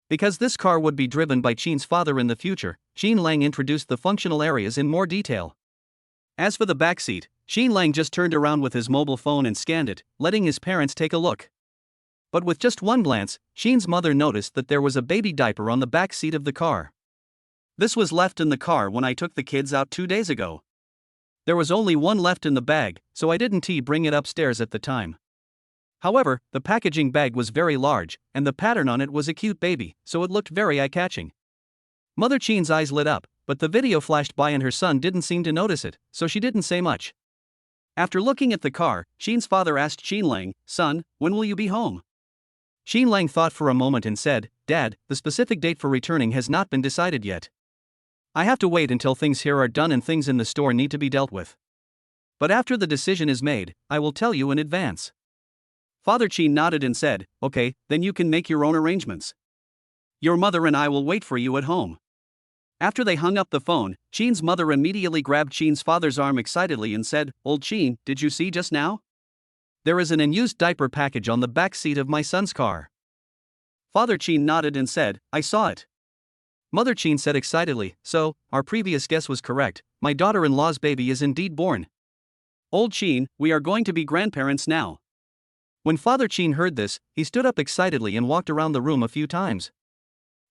Because this car would be driven by Qin's father in the future, Qin Lang introduced the functional areas in more detail. As for the back seat, Qin Lang just turned around with his mobile phone and scanned it, letting his parents take a look. But with just one glance, Qin's mother noticed that there was a baby diaper on the back seat of the car. This was left in the car when I took the kids out 2 days ago. There was only one left in the bag, so I didn't bring it upstairs at the time. However, the packaging bag was very large, and the pattern on it was a cute baby, so it looked very eye-catching. Mother Qin's eyes lit up, but the video flashed by and her son didn't seem to notice it, so she didn't say much. After looking at the car, Qin's father asked Qin Lang, Son, when will you be home? Qin Lang thought for a moment and said, Dad, the specific date for returning has not been decided yet. I have to wait until things here are done and things in the store need to be dealt with. But after the decision is made, I will tell you in advance. Father Qin nodded and said, Okay, then you can make your own arrangements. Your mother and I will wait for you at home. After they hung up the phone, Qin's mother immediately grabbed Qin's father's arm excitedly and said, Old Qin, did you see just now? There is an unused diaper package on the back seat of my son's car. Father Qin nodded and said, I saw it. Mother Qin said excitedly, So, our previous guess was correct, my daughter-in-law's baby is indeed born. Old Qin, we are going to be grandparents now. When Father Qin heard this, he stood up excitedly and walked around the room a few times.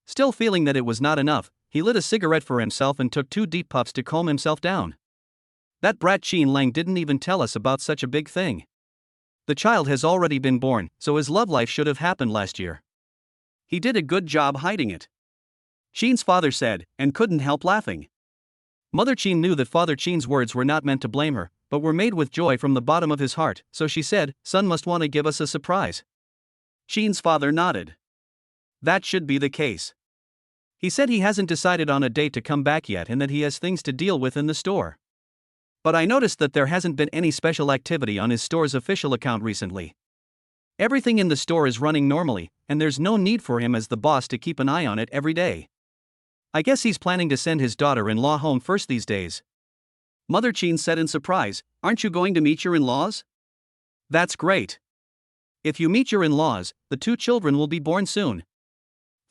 Still feeling that it was not enough, he lit a cigarette for himself and took 2 deep puffs to calm himself down. That brat Qin Lang didn't even tell us about such a big thing. The child has already been born, so his love life should have happened last year. He did a good job hiding it. Qin's father said, and couldn't help laughing. Mother Qin knew that Father Qin's words were not meant to blame her, but were made with joy from the bottom of his heart, so she said, Son must want to give us a surprise. Qin's father nodded. That should be the case. He said he hasn't decided on a date to come back yet and that he has things to deal with in the store. But I noticed that there hasn't been any special activity on his store's official account recently. Everything in the store is running normally, and there's no need for him as the boss to keep an eye on it every day. I guess he's planning to send his daughter-in-law home first these days. Mother Qin said in surprise, Aren't you going to meet your in-laws? That's great. If you meet your in-laws, the 2 children will be born soon.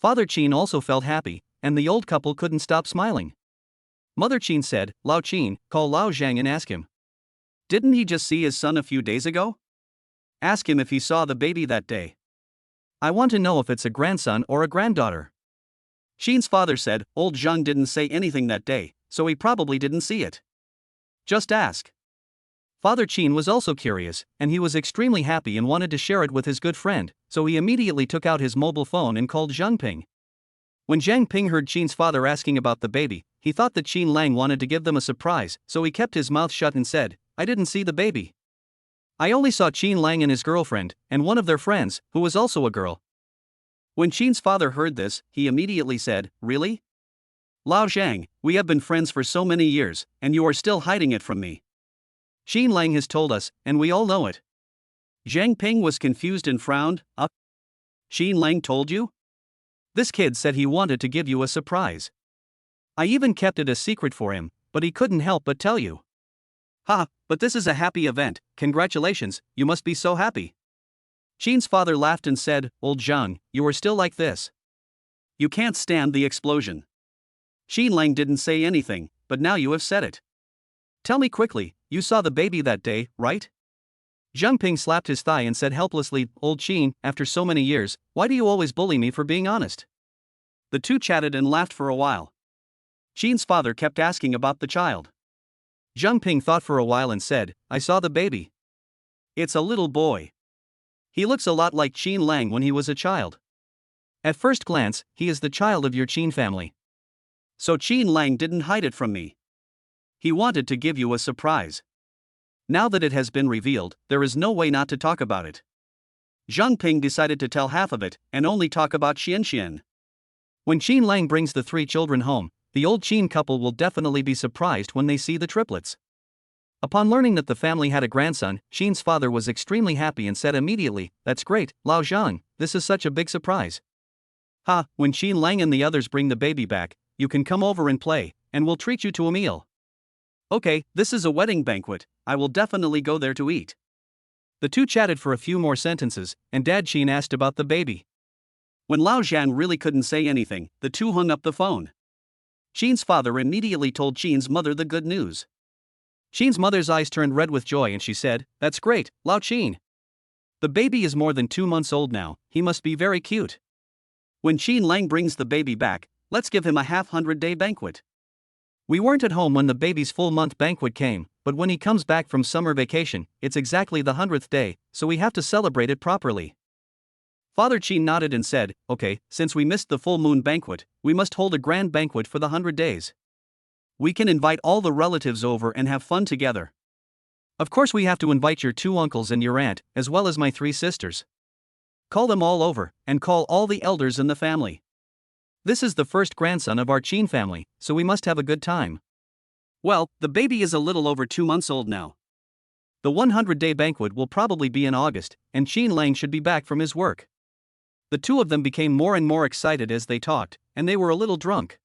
Father Qin also felt happy, and the old couple couldn't stop smiling. Mother Qin said, Lao Qin, call Lao Zhang and ask him. Didn't he just see his son a few days ago? Ask him if he saw the baby that day. I want to know if it's a grandson or a granddaughter. Sheen's father said old Zhang didn't say anything that day, so he probably didn't see it. Just ask. Father Qin was also curious, and he was extremely happy and wanted to share it with his good friend, so he immediately took out his mobile phone and called Zhang Ping. When Zhang Ping heard Qin's father asking about the baby, he thought that Qin Lang wanted to give them a surprise, so he kept his mouth shut and said, I didn't see the baby. I only saw Qin Lang and his girlfriend, and one of their friends, who was also a girl. When Qin's father heard this, he immediately said, Really? Lao Zhang, we have been friends for so many years, and you are still hiding it from me. Qin Lang has told us, and we all know it. Zhang Ping was confused and frowned. Qin Lang told you? This kid said he wanted to give you a surprise. I even kept it a secret for him, but he couldn't help but tell you. Ha, but this is a happy event, congratulations, you must be so happy. Qin's father laughed and said, Old Zhang, you are still like this. You can't stand the explosion. Qin Lang didn't say anything, but now you have said it. Tell me quickly, you saw the baby that day, right? Zhang Ping slapped his thigh and said helplessly, Old Qin, after so many years, why do you always bully me for being honest? The two chatted and laughed for a while. Qin's father kept asking about the child. Zhang Ping thought for a while and said, I saw the baby. It's a little boy. He looks a lot like Qin Lang when he was a child. At first glance, he is the child of your Qin family. So Qin Lang didn't hide it from me. He wanted to give you a surprise. Now that it has been revealed, there is no way not to talk about it. Zhang Ping decided to tell half of it and only talk about Xian. When Qin Lang brings the 3 children home, the old Qin couple will definitely be surprised when they see the triplets. Upon learning that the family had a grandson, Qin's father was extremely happy and said immediately, That's great, Lao Zhang, this is such a big surprise. Ha, when Qin Lang and the others bring the baby back, you can come over and play, and we'll treat you to a meal. Okay, this is a wedding banquet, I will definitely go there to eat. The two chatted for a few more sentences, and Dad Qin asked about the baby. When Lao Zhan really couldn't say anything, the two hung up the phone. Qin's father immediately told Qin's mother the good news. Qin's mother's eyes turned red with joy and she said, That's great, Lao Qin. The baby is more than 2 months old now, he must be very cute. When Qin Lang brings the baby back, let's give him a half-100-day banquet. We weren't at home when the baby's full-month banquet came, but when he comes back from summer vacation, it's exactly the 100th day, so we have to celebrate it properly. Father Qin nodded and said, Okay, since we missed the full moon banquet, we must hold a grand banquet for the 100 days. We can invite all the relatives over and have fun together. Of course we have to invite your 2 uncles and your aunt, as well as my 3 sisters. Call them all over, and call all the elders in the family. This is the first grandson of our Qin family, so we must have a good time. Well, the baby is a little over 2 months old now. The 100-day banquet will probably be in August, and Qin Lang should be back from his work. The two of them became more and more excited as they talked, and they were a little drunk.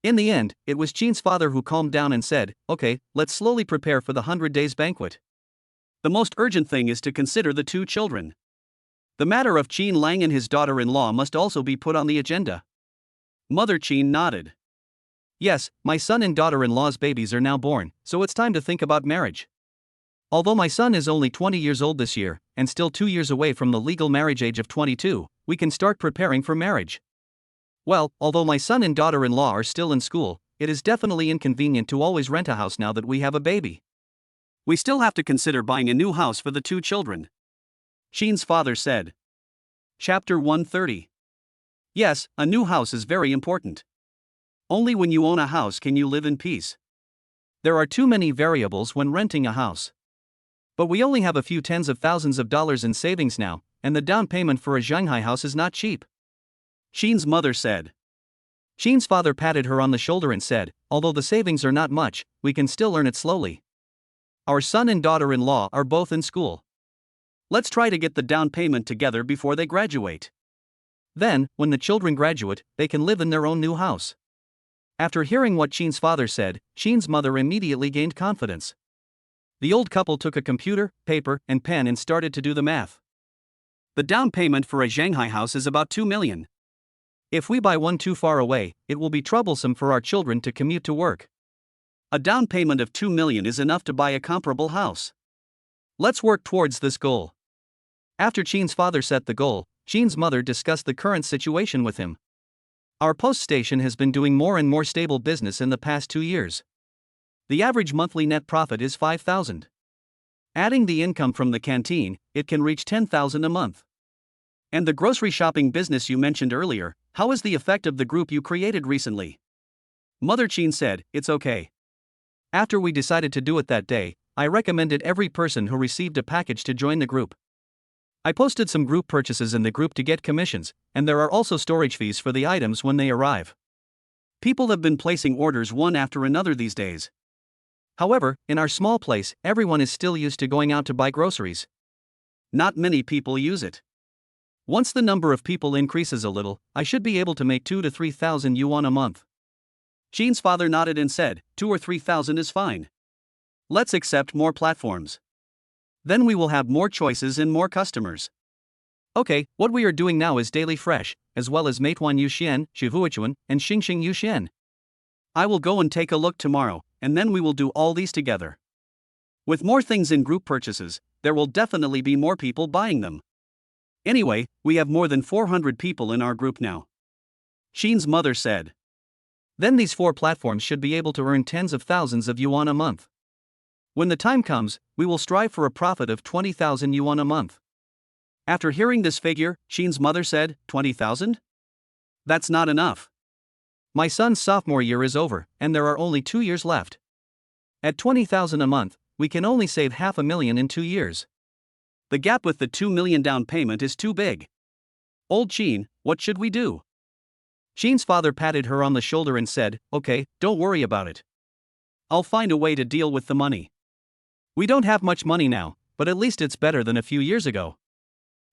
In the end, it was Qin's father who calmed down and said, Okay, let's slowly prepare for the 100 days banquet. The most urgent thing is to consider the 2 children. The matter of Qin Lang and his daughter-in-law must also be put on the agenda. Mother Qin nodded. Yes, my son and daughter-in-law's babies are now born, so it's time to think about marriage. Although my son is only 20 years old this year, and still 2 years away from the legal marriage age of 22, we can start preparing for marriage. Well, although my son and daughter-in-law are still in school, it is definitely inconvenient to always rent a house now that we have a baby. We still have to consider buying a new house for the 2 children. Qin's father said. Chapter 130. Yes, a new house is very important. Only when you own a house can you live in peace. There are too many variables when renting a house. But we only have a few tens of thousands of dollars in savings now, and the down payment for a Shanghai house is not cheap. Qin's mother said. Qin's father patted her on the shoulder and said, Although the savings are not much, we can still earn it slowly. Our son and daughter-in-law are both in school. Let's try to get the down payment together before they graduate. Then, when the children graduate, they can live in their own new house. After hearing what Qin's father said, Qin's mother immediately gained confidence. The old couple took a computer, paper, and pen and started to do the math. The down payment for a Shanghai house is about 2 million. If we buy one too far away, it will be troublesome for our children to commute to work. A down payment of 2 million is enough to buy a comparable house. Let's work towards this goal. After Qin's father set the goal, Jean's mother discussed the current situation with him. Our post station has been doing more and more stable business in the past 2 years. The average monthly net profit is 5,000. Adding the income from the canteen, it can reach 10,000 a month. And the grocery shopping business you mentioned earlier, how is the effect of the group you created recently? Mother Jean said, it's okay. After we decided to do it that day, I recommended every person who received a package to join the group. I posted some group purchases in the group to get commissions, and there are also storage fees for the items when they arrive. People have been placing orders one after another these days. However, in our small place, everyone is still used to going out to buy groceries. Not many people use it. Once the number of people increases a little, I should be able to make 2 to 3,000 yuan a month. Jean's father nodded and said, 2 or 3,000 is fine. Let's accept more platforms. Then we will have more choices and more customers. Okay, what we are doing now is Daily Fresh, as well as Meituan Yuxian, Shivuichuan, and Xingxing Yuxian. I will go and take a look tomorrow, and then we will do all these together. With more things in group purchases, there will definitely be more people buying them. Anyway, we have more than 400 people in our group now. Jean's mother said. Then these 4 platforms should be able to earn tens of thousands of yuan a month. When the time comes, we will strive for a profit of 20,000 yuan a month. After hearing this figure, Jean's mother said, 20,000? That's not enough. My son's sophomore year is over, and there are only 2 years left. At 20,000 a month, we can only save 500,000 in 2 years. The gap with the 2 million down payment is too big. Old Jean, what should we do? Jean's father patted her on the shoulder and said, okay, don't worry about it. I'll find a way to deal with the money. We don't have much money now, but at least it's better than a few years ago.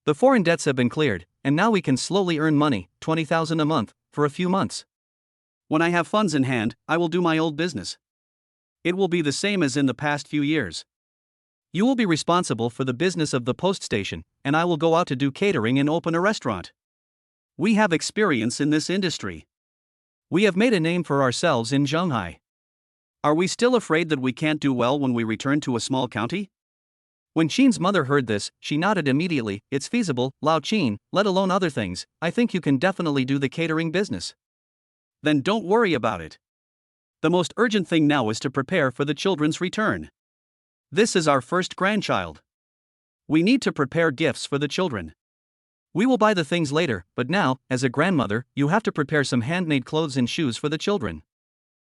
The foreign debts have been cleared, and now we can slowly earn money, 20,000 a month, for a few months. When I have funds in hand, I will do my old business. It will be the same as in the past few years. You will be responsible for the business of the post station, and I will go out to do catering and open a restaurant. We have experience in this industry. We have made a name for ourselves in Shanghai. Are we still afraid that we can't do well when we return to a small county? When Qin's mother heard this, she nodded immediately. It's feasible, Lao Qin, let alone other things. I think you can definitely do the catering business. Then don't worry about it. The most urgent thing now is to prepare for the children's return. This is our first grandchild. We need to prepare gifts for the children. We will buy the things later, but now, as a grandmother, you have to prepare some handmade clothes and shoes for the children.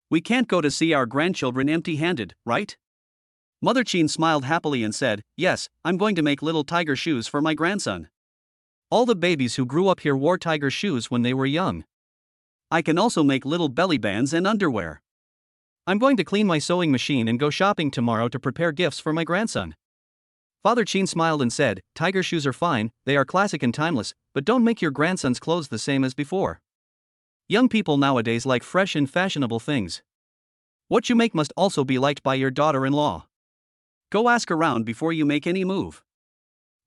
We can't go to see our grandchildren empty-handed, right? Mother Qin smiled happily and said, yes, I'm going to make little tiger shoes for my grandson. All the babies who grew up here wore tiger shoes when they were young. I can also make little belly bands and underwear. I'm going to clean my sewing machine and go shopping tomorrow to prepare gifts for my grandson. Father Qin smiled and said, tiger shoes are fine, they are classic and timeless, but don't make your grandson's clothes the same as before. Young people nowadays like fresh and fashionable things. What you make must also be liked by your daughter-in-law. Go ask around before you make any move.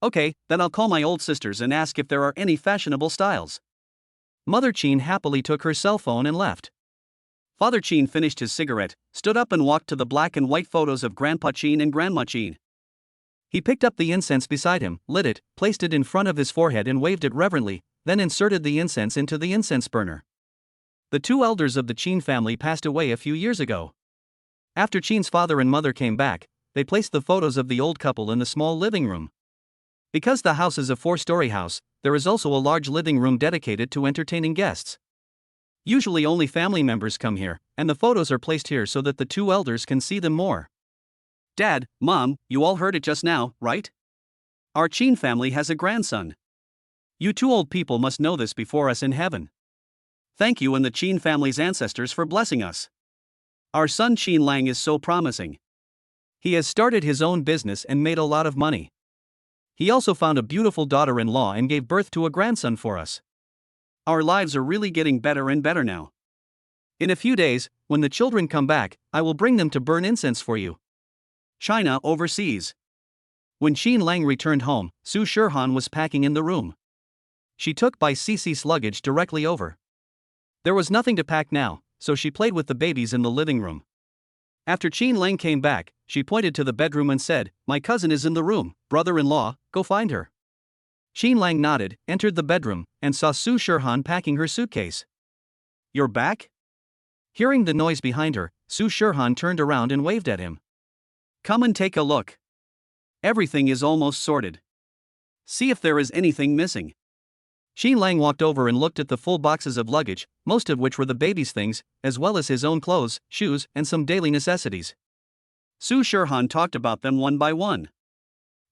Okay, then I'll call my old sisters and ask if there are any fashionable styles. Mother Qin happily took her cell phone and left. Father Qin finished his cigarette, stood up and walked to the black and white photos of Grandpa Qin and Grandma Qin. He picked up the incense beside him, lit it, placed it in front of his forehead and waved it reverently, then inserted the incense into the incense burner. The 2 elders of the Qin family passed away a few years ago. After Qin's father and mother came back, they placed the photos of the old couple in the small living room. Because the house is a 4-story house, there is also a large living room dedicated to entertaining guests. Usually only family members come here, and the photos are placed here so that the 2 elders can see them more. Dad, Mom, you all heard it just now, right? Our Qin family has a grandson. You 2 old people must know this before us in heaven. Thank you and the Qin family's ancestors for blessing us. Our son Qin Lang is so promising. He has started his own business and made a lot of money. He also found a beautiful daughter-in-law and gave birth to a grandson for us. Our lives are really getting better and better now. In a few days, when the children come back, I will bring them to burn incense for you. China overseas. When Qin Lang returned home, Su Shirhan was packing in the room. She took Bai Cici's luggage directly over. There was nothing to pack now, so she played with the babies in the living room. After Qin Lang came back, she pointed to the bedroom and said, my cousin is in the room, brother-in-law, go find her. Qin Lang nodded, entered the bedroom, and saw Su Shirhan packing her suitcase. "You're back?" Hearing the noise behind her, Su Shirhan turned around and waved at him. "Come and take a look. Everything is almost sorted. See if there is anything missing." Qin Lang walked over and looked at the full boxes of luggage, most of which were the baby's things, as well as his own clothes, shoes, and some daily necessities. Su Shirhan talked about them one by one.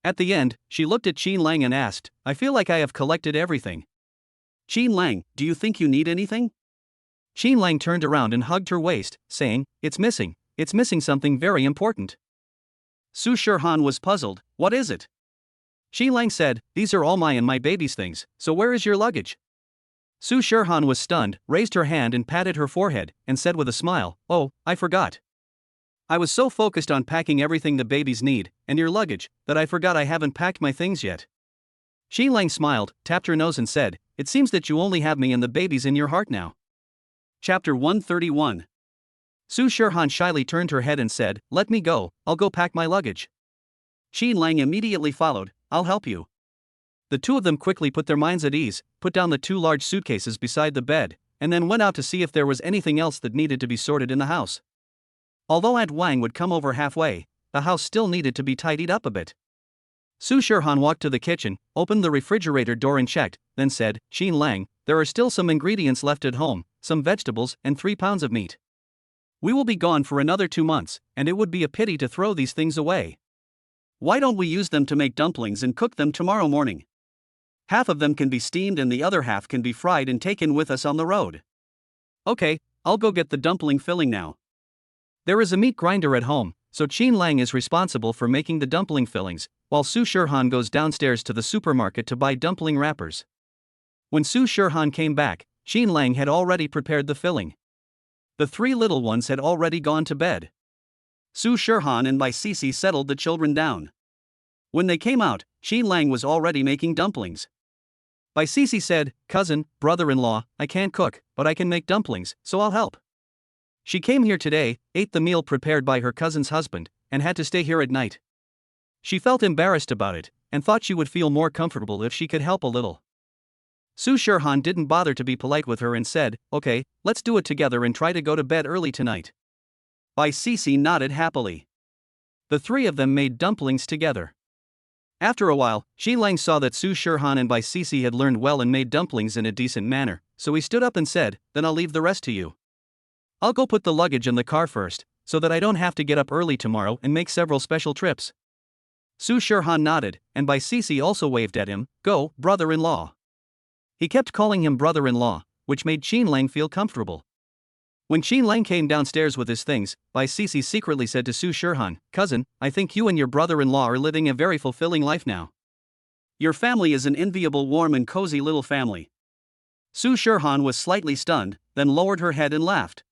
At the end, she looked at Qin Lang and asked, "I feel like I have collected everything." "Qin Lang, do you think you need anything?" Qin Lang turned around and hugged her waist, saying, It's missing something very important." Su Shirhan was puzzled. "What is it?" Qin Lang said, "These are all my and my baby's things, so where is your luggage?" Su Shirhan was stunned, raised her hand and patted her forehead, and said with a smile, "Oh, I forgot. I was so focused on packing everything the babies need, and your luggage, that I forgot I haven't packed my things yet." Qin Lang smiled, tapped her nose and said, "It seems that you only have me and the babies in your heart now." Chapter 131. Su Shirhan shyly turned her head and said, "Let me go, I'll go pack my luggage." Qin Lang immediately followed. "I'll help you." The two of them quickly put their minds at ease, put down the two large suitcases beside the bed, and then went out to see if there was anything else that needed to be sorted in the house. Although Aunt Wang would come over halfway, the house still needed to be tidied up a bit. Su Shirhan walked to the kitchen, opened the refrigerator door and checked, then said, "Qin Lang, there are still some ingredients left at home, some vegetables, and 3 pounds of meat. We will be gone for another 2 months, and it would be a pity to throw these things away. Why don't we use them to make dumplings and cook them tomorrow morning? Half of them can be steamed and the other half can be fried and taken with us on the road." "Okay, I'll go get the dumpling filling now. There is a meat grinder at home, so Qin Lang is responsible for making the dumpling fillings, while Su Shirhan goes downstairs to the supermarket to buy dumpling wrappers." When Su Shirhan came back, Qin Lang had already prepared the filling. The 3 little ones had already gone to bed. Su Shirhan and Bai Sisi settled the children down. When they came out, Qin Lang was already making dumplings. Bai Sisi said, "Cousin, brother-in-law, I can't cook, but I can make dumplings, so I'll help." She came here today, ate the meal prepared by her cousin's husband, and had to stay here at night. She felt embarrassed about it, and thought she would feel more comfortable if she could help a little. Su Shirhan didn't bother to be polite with her and said, "Okay, let's do it together and try to go to bed early tonight." Bai Sisi nodded happily. The 3 of them made dumplings together. After a while, Qin Lang saw that Su Shirhan and Bai Sisi had learned well and made dumplings in a decent manner, so he stood up and said, "Then I'll leave the rest to you. I'll go put the luggage in the car first, so that I don't have to get up early tomorrow and make several special trips." Su Shirhan nodded, and Bai Sisi also waved at him, "Go, brother-in-law." He kept calling him brother-in-law, which made Qin Lang feel comfortable. When Qin Lang came downstairs with his things, Bai Sisi secretly said to Su Shirhan, "Cousin, I think you and your brother-in-law are living a very fulfilling life now. Your family is an enviable, warm and cozy little family." Su Shirhan was slightly stunned, then lowered her head and laughed.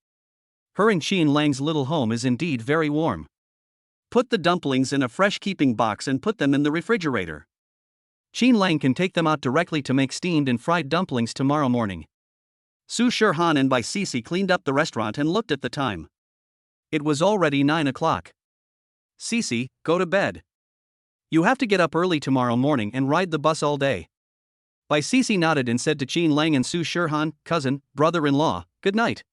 Her and Qin Lang's little home is indeed very warm. "Put the dumplings in a fresh keeping box and put them in the refrigerator. Qin Lang can take them out directly to make steamed and fried dumplings tomorrow morning." Su Shirhan and Bai Sisi cleaned up the restaurant and looked at the time. It was already 9 o'clock. "Sisi, go to bed. You have to get up early tomorrow morning and ride the bus all day." Bai Sisi nodded and said to Qin Lang and Su Shirhan, "Cousin, brother-in-law, good night."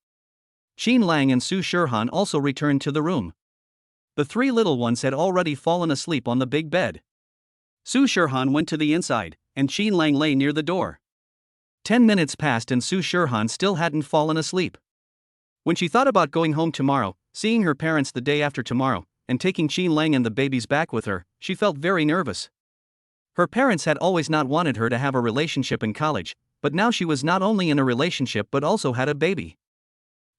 Qin Lang and Su Shirhan also returned to the room. The 3 little ones had already fallen asleep on the big bed. Su Shirhan went to the inside, and Qin Lang lay near the door. 10 minutes passed and Su Shirhan still hadn't fallen asleep. When she thought about going home tomorrow, seeing her parents the day after tomorrow, and taking Qin Lang and the babies back with her, she felt very nervous. Her parents had always not wanted her to have a relationship in college, but now she was not only in a relationship but also had a baby.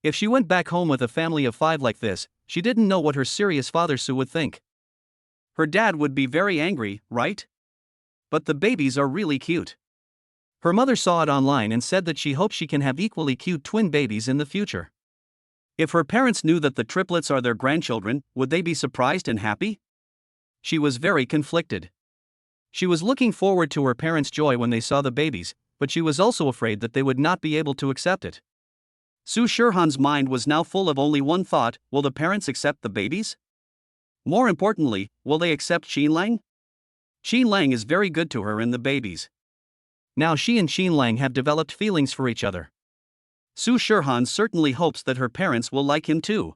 If she went back home with a family of 5 like this, she didn't know what her serious father Su would think. Her dad would be very angry, right? But the babies are really cute. Her mother saw it online and said that she hopes she can have equally cute twin babies in the future. If her parents knew that the triplets are their grandchildren, would they be surprised and happy? She was very conflicted. She was looking forward to her parents' joy when they saw the babies, but she was also afraid that they would not be able to accept it. Su Shirhan's mind was now full of only one thought: will the parents accept the babies? More importantly, will they accept Qin Lang? Qin Lang is very good to her and the babies. Now she and Qin Lang have developed feelings for each other. Su Shirhan certainly hopes that her parents will like him too.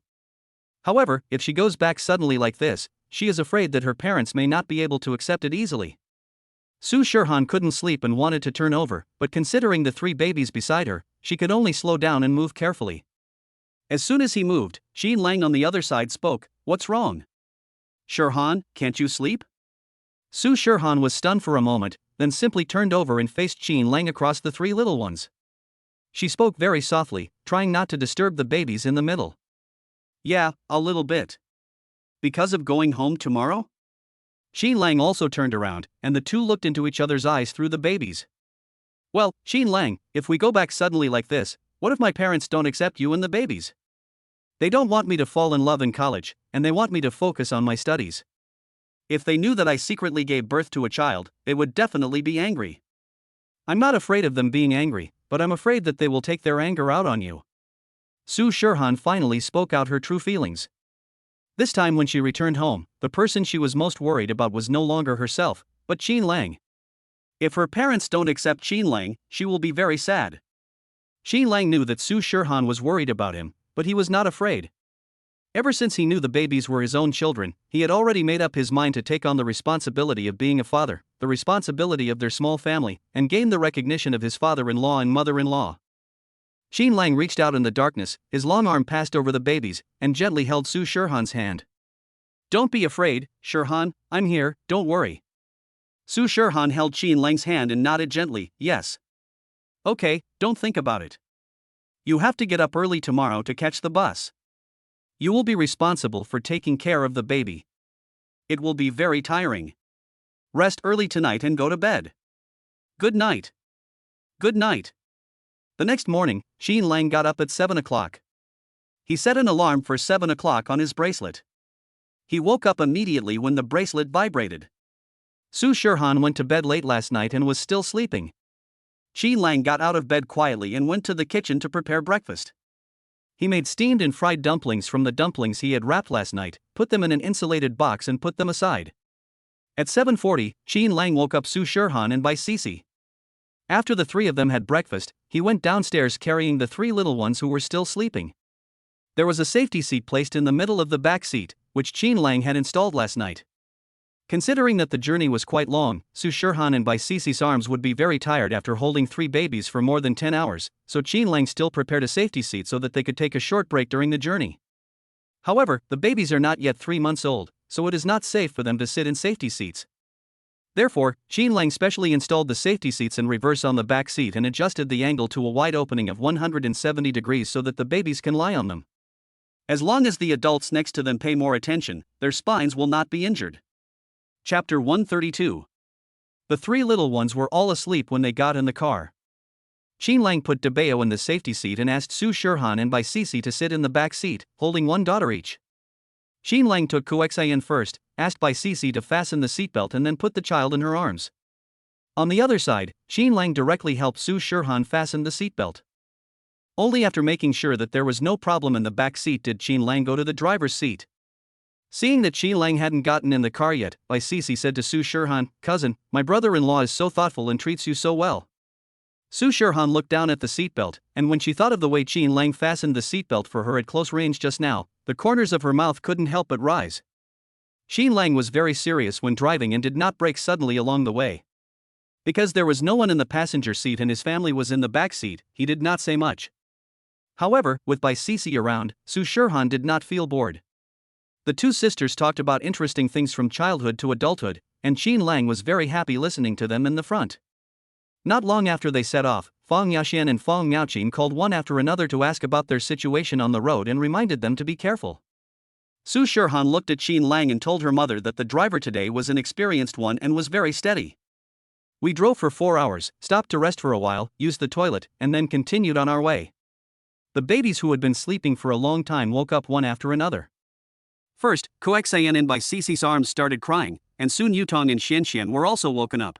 However, if she goes back suddenly like this, she is afraid that her parents may not be able to accept it easily. Su Shirhan couldn't sleep and wanted to turn over, but considering the 3 babies beside her, she could only slow down and move carefully. As soon as he moved, Qin Lang on the other side spoke, "What's wrong? Shirhan, can't you sleep?" Su Shirhan was stunned for a moment, then simply turned over and faced Qin Lang across the 3 little ones. She spoke very softly, trying not to disturb the babies in the middle. "Yeah, a little bit. Because of going home tomorrow?" Qin Lang also turned around, and the two looked into each other's eyes through the babies. "Well, Qin Lang, if we go back suddenly like this, what if my parents don't accept you and the babies? They don't want me to fall in love in college, and they want me to focus on my studies. If they knew that I secretly gave birth to a child, they would definitely be angry." I'm not afraid of them being angry, but I'm afraid that they will take their anger out on you. Su Shirhan finally spoke out her true feelings. This time when she returned home, the person she was most worried about was no longer herself, but Qin Lang. If her parents don't accept Qin Lang, she will be very sad. Qin Lang knew that Su Shirhan was worried about him, but he was not afraid. Ever since he knew the babies were his own children, he had already made up his mind to take on the responsibility of being a father, the responsibility of their small family, and gain the recognition of his father-in-law and mother-in-law. Qin Lang reached out in the darkness, his long arm passed over the babies, and gently held Su Shirhan's hand. "Don't be afraid, Shirhan, I'm here, don't worry." Su Shirhan held Qin Lang's hand and nodded gently, "Yes. Okay, don't think about it. You have to get up early tomorrow to catch the bus. You will be responsible for taking care of the baby. It will be very tiring. Rest early tonight and go to bed. Good night." Good night. The next morning, Qin Lang got up at 7 o'clock. He set an alarm for 7 o'clock on his bracelet. He woke up immediately when the bracelet vibrated. Su Shirhan went to bed late last night and was still sleeping. Qin Lang got out of bed quietly and went to the kitchen to prepare breakfast. He made steamed and fried dumplings from the dumplings he had wrapped last night, put them in an insulated box and put them aside. At 7:40, Qin Lang woke up Su Shirhan and Bai Sisi. After the 3 of them had breakfast, he went downstairs carrying the 3 little ones who were still sleeping. There was a safety seat placed in the middle of the back seat, which Qin Lang had installed last night. Considering that the journey was quite long, Su Shirhan and Bai Sisi's arms would be very tired after holding 3 babies for more than 10 hours, so Qin Lang still prepared a safety seat so that they could take a short break during the journey. However, the babies are not yet 3 months old, so it is not safe for them to sit in safety seats. Therefore, Qin Lang specially installed the safety seats in reverse on the back seat and adjusted the angle to a wide opening of 170 degrees so that the babies can lie on them. As long as the adults next to them pay more attention, their spines will not be injured. Chapter 132. The 3 little ones were all asleep when they got in the car. Qin Lang put Debeo in the safety seat and asked Su Shirhan and Bai Sisi to sit in the back seat, holding 1 daughter each. Qin Lang took Kuexayan first, asked Bai Sisi to fasten the seatbelt and then put the child in her arms. On the other side, Qin Lang directly helped Su Shirhan fasten the seatbelt. Only after making sure that there was no problem in the back seat did Qin Lang go to the driver's seat. Seeing that Qin Lang hadn't gotten in the car yet, Bai Sisi said to Su Shirhan, "Cousin, my brother-in-law is so thoughtful and treats you so well." Su Shirhan looked down at the seatbelt, and when she thought of the way Qin Lang fastened the seatbelt for her at close range just now, the corners of her mouth couldn't help but rise. Qin Lang was very serious when driving and did not brake suddenly along the way. Because there was no one in the passenger seat and his family was in the back seat, he did not say much. However, with Bai Sisi around, Su Shirhan did not feel bored. The 2 sisters talked about interesting things from childhood to adulthood, and Qin Lang was very happy listening to them in the front. Not long after they set off, Fang Yaxian and Fang Miaoqin called one after another to ask about their situation on the road and reminded them to be careful. Su Shirhan looked at Qin Lang and told her mother that the driver today was an experienced one and was very steady. We drove for 4 hours, stopped to rest for a while, used the toilet, and then continued on our way. The babies who had been sleeping for a long time woke up one after another. First, Kuexayan and Bai Sisi's arms started crying, and soon Yutong and Xianxian were also woken up.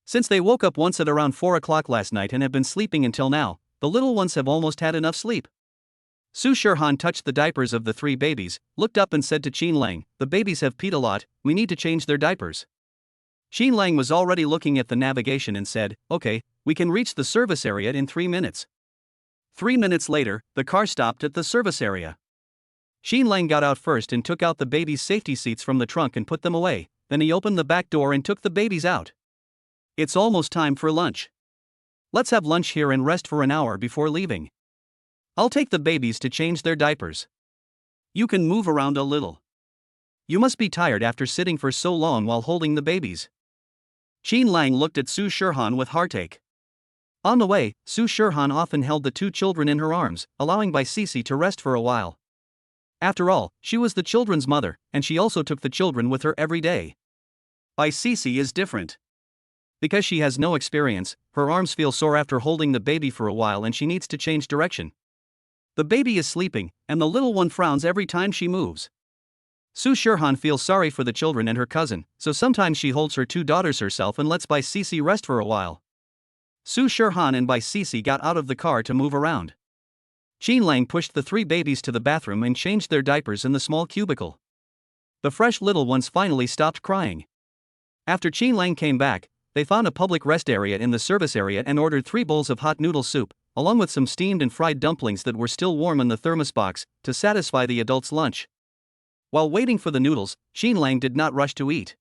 Since they woke up once at around 4 o'clock last night and have been sleeping until now, the little ones have almost had enough sleep. Su Shirhan touched the diapers of the 3 babies, looked up and said to Qin Lang, "The babies have peed a lot, we need to change their diapers." Xin Lang was already looking at the navigation and said, "Okay, we can reach the service area in 3 minutes." 3 minutes later, the car stopped at the service area. Xin Lang got out first and took out the baby's safety seats from the trunk and put them away, then he opened the back door and took the babies out. "It's almost time for lunch. Let's have lunch here and rest for an hour before leaving. I'll take the babies to change their diapers. You can move around a little. You must be tired after sitting for so long while holding the babies." Xin Lang looked at Su Shirhan with heartache. On the way, Su Shirhan often held the two children in her arms, allowing Bai Sisi to rest for a while. After all, she was the children's mother, and she also took the children with her every day. Bai Sisi is different. Because she has no experience, her arms feel sore after holding the baby for a while and she needs to change direction. The baby is sleeping, and the little one frowns every time she moves. Su Shirhan feels sorry for the children and her cousin, so sometimes she holds her two daughters herself and lets Bai Sisi rest for a while. Su Shirhan and Bai Sisi got out of the car to move around. Xin Lang pushed the three babies to the bathroom and changed their diapers in the small cubicle. The fresh little ones finally stopped crying. After Xin Lang came back, they found a public rest area in the service area and ordered 3 bowls of hot noodle soup, along with some steamed and fried dumplings that were still warm in the thermos box, to satisfy the adults' lunch. While waiting for the noodles, Xin Lang did not rush to eat.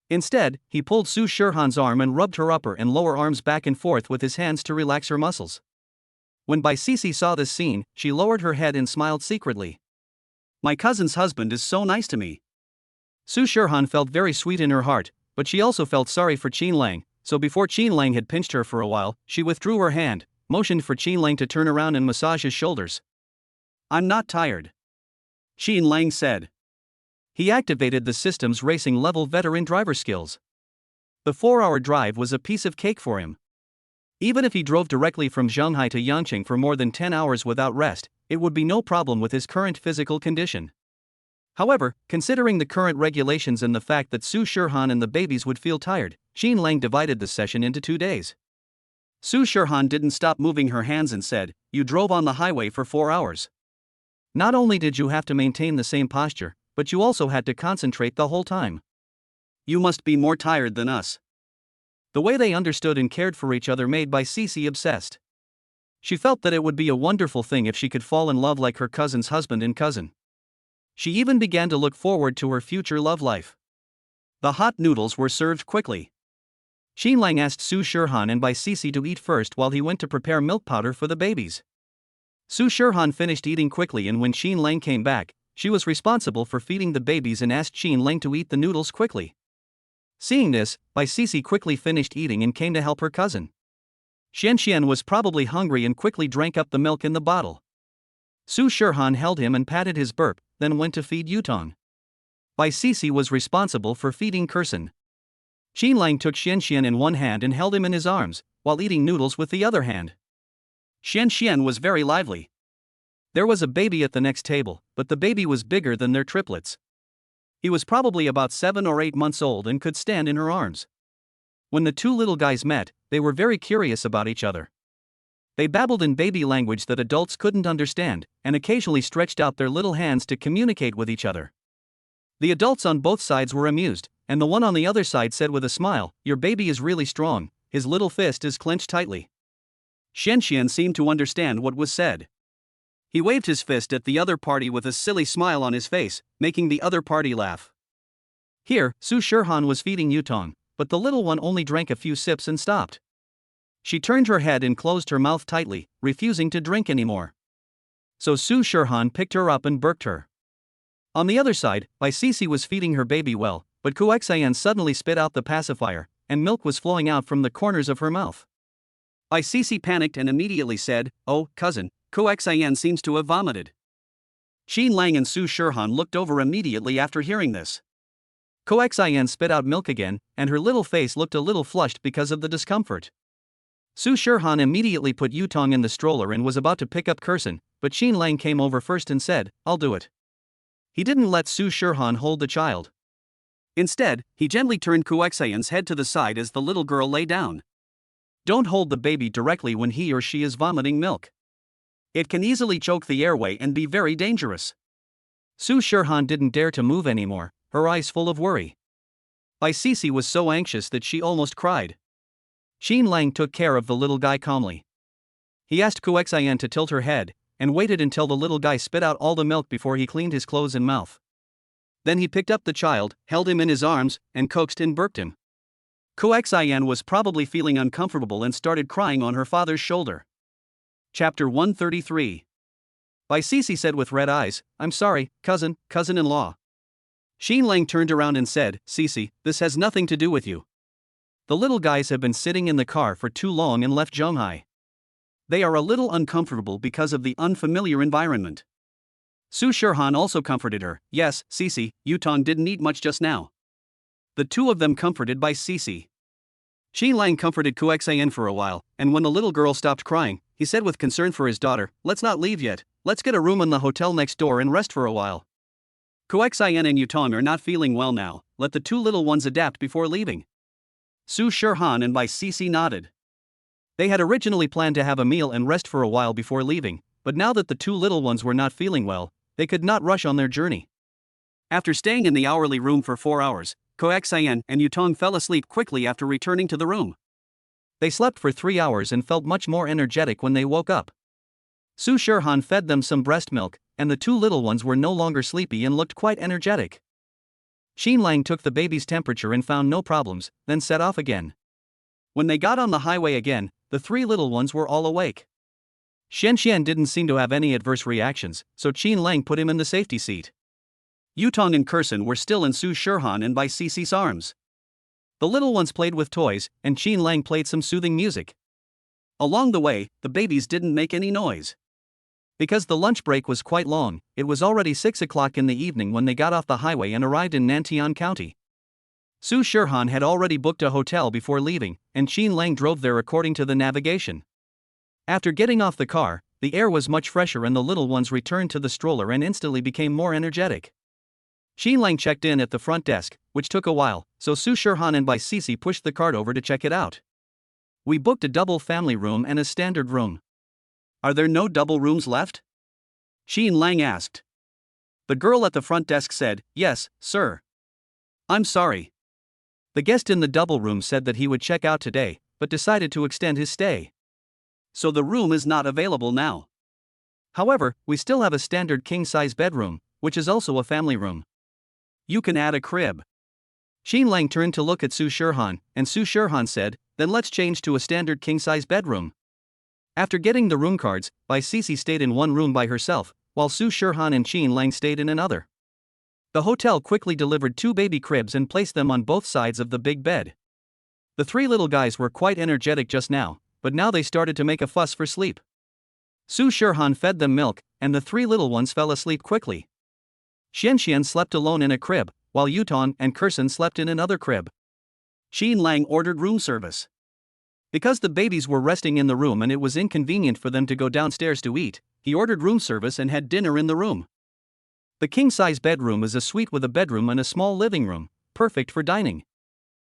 Instead, he pulled Su Shirhan's arm and rubbed her upper and lower arms back and forth with his hands to relax her muscles. When Bai Sisi saw this scene, she lowered her head and smiled secretly. "My cousin's husband is so nice to me." Su Shirhan felt very sweet in her heart, but she also felt sorry for Xin Lang, so before Xin Lang had pinched her for a while, she withdrew her hand, motioned for Xin Lang to turn around and massage his shoulders. "I'm not tired," Xin Lang said. He activated the system's racing-level veteran driver skills. The 4-hour drive was a piece of cake for him. Even if he drove directly from Zhonghai to Yangqing for more than 10 hours without rest, it would be no problem with his current physical condition. However, considering the current regulations and the fact that Su Shirhan and the babies would feel tired, Xin Lang divided the session into 2 days. Su Shirhan didn't stop moving her hands and said, "You drove on the highway for 4 hours. Not only did you have to maintain the same posture, but you also had to concentrate the whole time. You must be more tired than us." The way they understood and cared for each other made Bai Sisi obsessed. She felt that it would be a wonderful thing if she could fall in love like her cousin's husband and cousin. She even began to look forward to her future love life. The hot noodles were served quickly. Xin Lang asked Su Shirhan and Bai Sisi to eat first while he went to prepare milk powder for the babies. Su Shirhan finished eating quickly, and when Xin Lang came back, she was responsible for feeding the babies and asked Xin Lang to eat the noodles quickly. Seeing this, Bai Sisi quickly finished eating and came to help her cousin. Xian was probably hungry and quickly drank up the milk in the bottle. Su Shirhan held him and patted his burp, then went to feed Yutong. Bai Sisi was responsible for feeding Kursin. Xin Lang took Xian in one hand and held him in his arms, while eating noodles with the other hand. Xian was very lively. There was a baby at the next table, but the baby was bigger than their triplets. He was probably about 7 or 8 months old and could stand in her arms. When the two little guys met, they were very curious about each other. They babbled in baby language that adults couldn't understand, and occasionally stretched out their little hands to communicate with each other. The adults on both sides were amused, and the one on the other side said with a smile, "Your baby is really strong, his little fist is clenched tightly." Xian seemed to understand what was said. He waved his fist at the other party with a silly smile on his face, making the other party laugh. Here, Su Shirhan was feeding Yutong, but the little one only drank a few sips and stopped. She turned her head and closed her mouth tightly, refusing to drink anymore. So Su Shirhan picked her up and burped her. On the other side, Bai Sisi was feeding her baby well, but Kuxian suddenly spit out the pacifier, and milk was flowing out from the corners of her mouth. Bai Sisi panicked and immediately said, "Oh, cousin, Kuxian seems to have vomited." Xin Lang and Su Shirhan looked over immediately after hearing this. Kuxian spit out milk again, and her little face looked a little flushed because of the discomfort. Su Shirhan immediately put Yutong in the stroller and was about to pick up Kursin, but Xin Lang came over first and said, "I'll do it." He didn't let Su Shirhan hold the child. Instead, he gently turned Kuxian's head to the side as the little girl lay down. Don't hold the baby directly when he or she is vomiting milk. It can easily choke the airway and be very dangerous. Su Shirhan didn't dare to move anymore, her eyes full of worry. Bai Sisi was so anxious that she almost cried. Qin Lang took care of the little guy calmly. He asked Kuxian to tilt her head, and waited until the little guy spit out all the milk before he cleaned his clothes and mouth. Then he picked up the child, held him in his arms, and coaxed and burped him. Kuxian was probably feeling uncomfortable and started crying on her father's shoulder. Chapter 133. Bai Sisi said with red eyes, "I'm sorry, cousin-in-law." Qin Lang turned around and said, "Sisi, this has nothing to do with you. The little guys have been sitting in the car for too long and left Zhonghai. They are a little uncomfortable because of the unfamiliar environment." Su Shirhan also comforted her. "Yes, Sisi, Yutong didn't eat much just now." The two of them comforted Bai Sisi. Qin Lang comforted Kuxian for a while, and when the little girl stopped crying, he said with concern for his daughter, "Let's not leave yet, let's get a room in the hotel next door and rest for a while. Kuxian and Yutong are not feeling well now, let the two little ones adapt before leaving." Su Shirhan and Bai Sisi nodded. They had originally planned to have a meal and rest for a while before leaving, but now that the two little ones were not feeling well, they could not rush on their journey. After staying in the hourly room for 4 hours, Kuxian and Yutong fell asleep quickly after returning to the room. They slept for 3 hours and felt much more energetic when they woke up. Su Shirhan fed them some breast milk, and the two little ones were no longer sleepy and looked quite energetic. Qin Lang took the baby's temperature and found no problems, then set off again. When they got on the highway again, the 3 little ones were all awake. Xian didn't seem to have any adverse reactions, so Qin Lang put him in the safety seat. Yutong and Kursen were still in Su Shirhan and Bai Sisi's arms. The little ones played with toys, and Qin Lang played some soothing music. Along the way, the babies didn't make any noise. Because the lunch break was quite long, it was already 6 o'clock in the evening when they got off the highway and arrived in Nantian County. Su Shirhan had already booked a hotel before leaving, and Qin Lang drove there according to the navigation. After getting off the car, the air was much fresher and the little ones returned to the stroller and instantly became more energetic. Qin Lang checked in at the front desk, which took a while, so Su Shirhan and Bai Sisi pushed the cart over to check it out. "We booked a double family room and a standard room. Are there no double rooms left?" Qin Lang asked. The girl at the front desk said, "Yes, sir." "I'm sorry." The guest in the double room said that he would check out today, but decided to extend his stay. "So the room is not available now. However, we still have a standard king-size bedroom, which is also a family room. You can add a crib." Qin Lang turned to look at Su Shirhan, and Su Shirhan said, "Then let's change to a standard king-size bedroom." After getting the room cards, Bai Sisi stayed in one room by herself, while Su Shirhan and Qin Lang stayed in another. The hotel quickly delivered 2 baby cribs and placed them on both sides of the big bed. The 3 little guys were quite energetic just now, but now they started to make a fuss for sleep. Su Shirhan fed them milk, and the 3 little ones fell asleep quickly. Xian slept alone in a crib, while Yutong and Kursen slept in another crib. Qin Lang ordered room service. Because the babies were resting in the room and it was inconvenient for them to go downstairs to eat, he ordered room service and had dinner in the room. The king-size bedroom is a suite with a bedroom and a small living room, perfect for dining.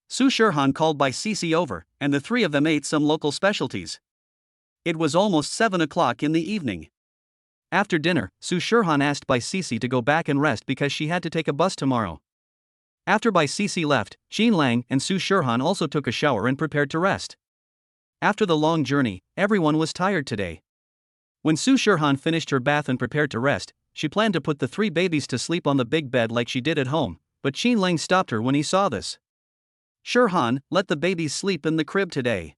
Su Shirhan called Bai Sisi over, and the 3 of them ate some local specialties. It was almost 7 o'clock in the evening. After dinner, Su Shirhan asked Bai Sisi to go back and rest because she had to take a bus tomorrow. After Bai Sisi left, Qin Lang and Su Shirhan also took a shower and prepared to rest. After the long journey, everyone was tired today. When Su Shirhan finished her bath and prepared to rest, she planned to put the 3 babies to sleep on the big bed like she did at home, but Qin Lang stopped her when he saw this. "Shirhan, let the babies sleep in the crib today.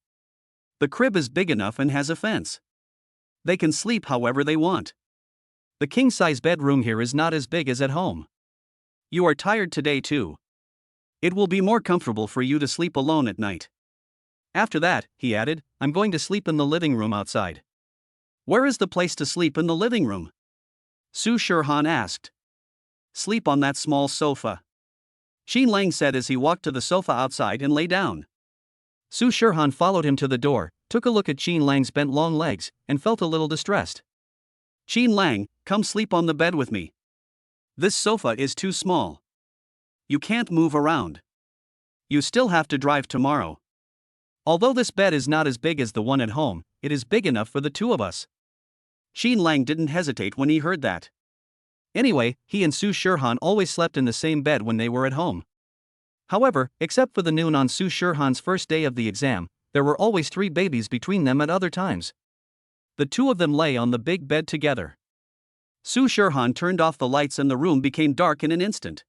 The crib is big enough and has a fence. They can sleep however they want. The king-size bedroom here is not as big as at home. You are tired today too. It will be more comfortable for you to sleep alone at night. After that," he added, "I'm going to sleep in the living room outside." "Where is the place to sleep in the living room?" Su Shirhan asked. "Sleep on that small sofa," Qin Lang said as he walked to the sofa outside and lay down. Su Shirhan followed him to the door, took a look at Qin Lang's bent long legs, and felt a little distressed. "Qin Lang, come sleep on the bed with me. This sofa is too small. You can't move around. You still have to drive tomorrow. Although this bed is not as big as the one at home, it is big enough for the 2 of us." Qin Lang didn't hesitate when he heard that. Anyway, he and Su Shirhan always slept in the same bed when they were at home. However, except for the noon on Su Shirhan's first day of the exam, there were always 3 babies between them at other times. The 2 of them lay on the big bed together. Su Shirhan turned off the lights and the room became dark in an instant.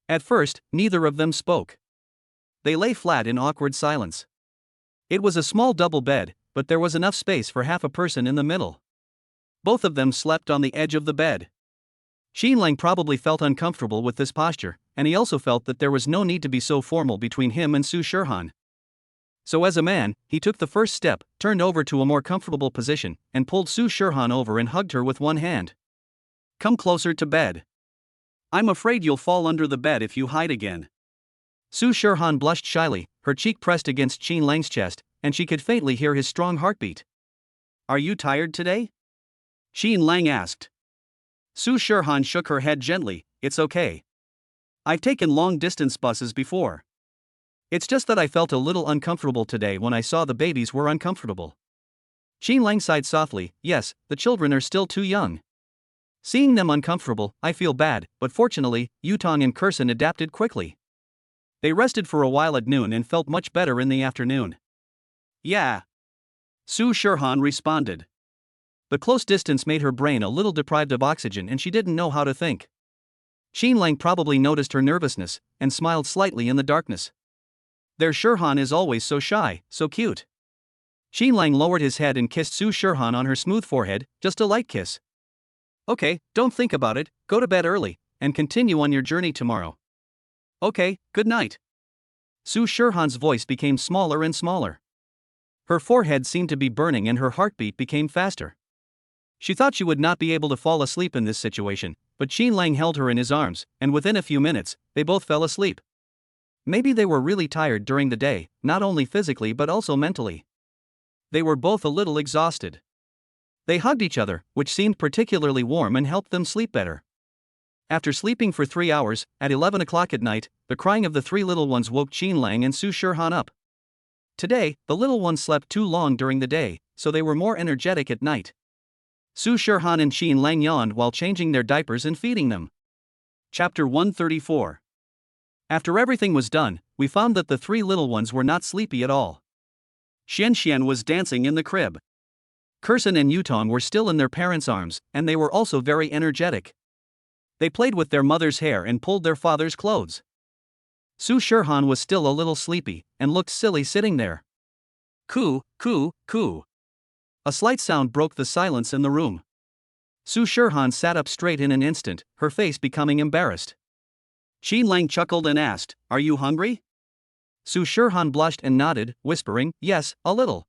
At first, neither of them spoke. They lay flat in awkward silence. It was a small double bed, but there was enough space for half a person in the middle. Both of them slept on the edge of the bed. Xinlang probably felt uncomfortable with this posture, and he also felt that there was no need to be so formal between him and Su Shirhan. So as a man, he took the first step, turned over to a more comfortable position, and pulled Su Shirhan over and hugged her with one hand. Come closer to bed. I'm afraid you'll fall under the bed if you hide again. Su Shirhan blushed shyly, her cheek pressed against Xinlang's chest, and she could faintly hear his strong heartbeat. Are you tired today? Xinlang asked. Su Shirhan shook her head gently. It's okay. I've taken long-distance buses before. It's just that I felt a little uncomfortable today when I saw the babies were uncomfortable. Xinlang sighed softly. Yes, the children are still too young. Seeing them uncomfortable, I feel bad, but fortunately, Yutong and Kursan adapted quickly. They rested for a while at noon and felt much better in the afternoon. Yeah. Su Shirhan responded. The close distance made her brain a little deprived of oxygen and she didn't know how to think. Xinlang probably noticed her nervousness, and smiled slightly in the darkness. Their Shirhan is always so shy, so cute. Xinlang lowered his head and kissed Su Shirhan on her smooth forehead, just a light kiss. Okay, don't think about it, go to bed early, and continue on your journey tomorrow. Okay, good night. Su Shirhan's voice became smaller and smaller. Her forehead seemed to be burning and her heartbeat became faster. She thought she would not be able to fall asleep in this situation, but Xinlang held her in his arms, and within a few minutes, they both fell asleep. Maybe they were really tired during the day, not only physically but also mentally. They were both a little exhausted. They hugged each other, which seemed particularly warm and helped them sleep better. After sleeping for 3 hours, at 11 o'clock at night, the crying of the 3 little ones woke Xinlang and Su Shirhan up. Today, the little ones slept too long during the day, so they were more energetic at night. Su Shirhan and Xinlang yawned while changing their diapers and feeding them. Chapter 134. After everything was done, we found that the 3 little ones were not sleepy at all. Xian was dancing in the crib. Kursan and Yutong were still in their parents' arms, and they were also very energetic. They played with their mother's hair and pulled their father's clothes. Su Shirhan was still a little sleepy, and looked silly sitting there. Coo, coo, coo. A slight sound broke the silence in the room. Su Shirhan sat up straight in an instant, her face becoming embarrassed. Xinlang chuckled and asked, Are you hungry? Su Shirhan blushed and nodded, whispering, Yes, a little.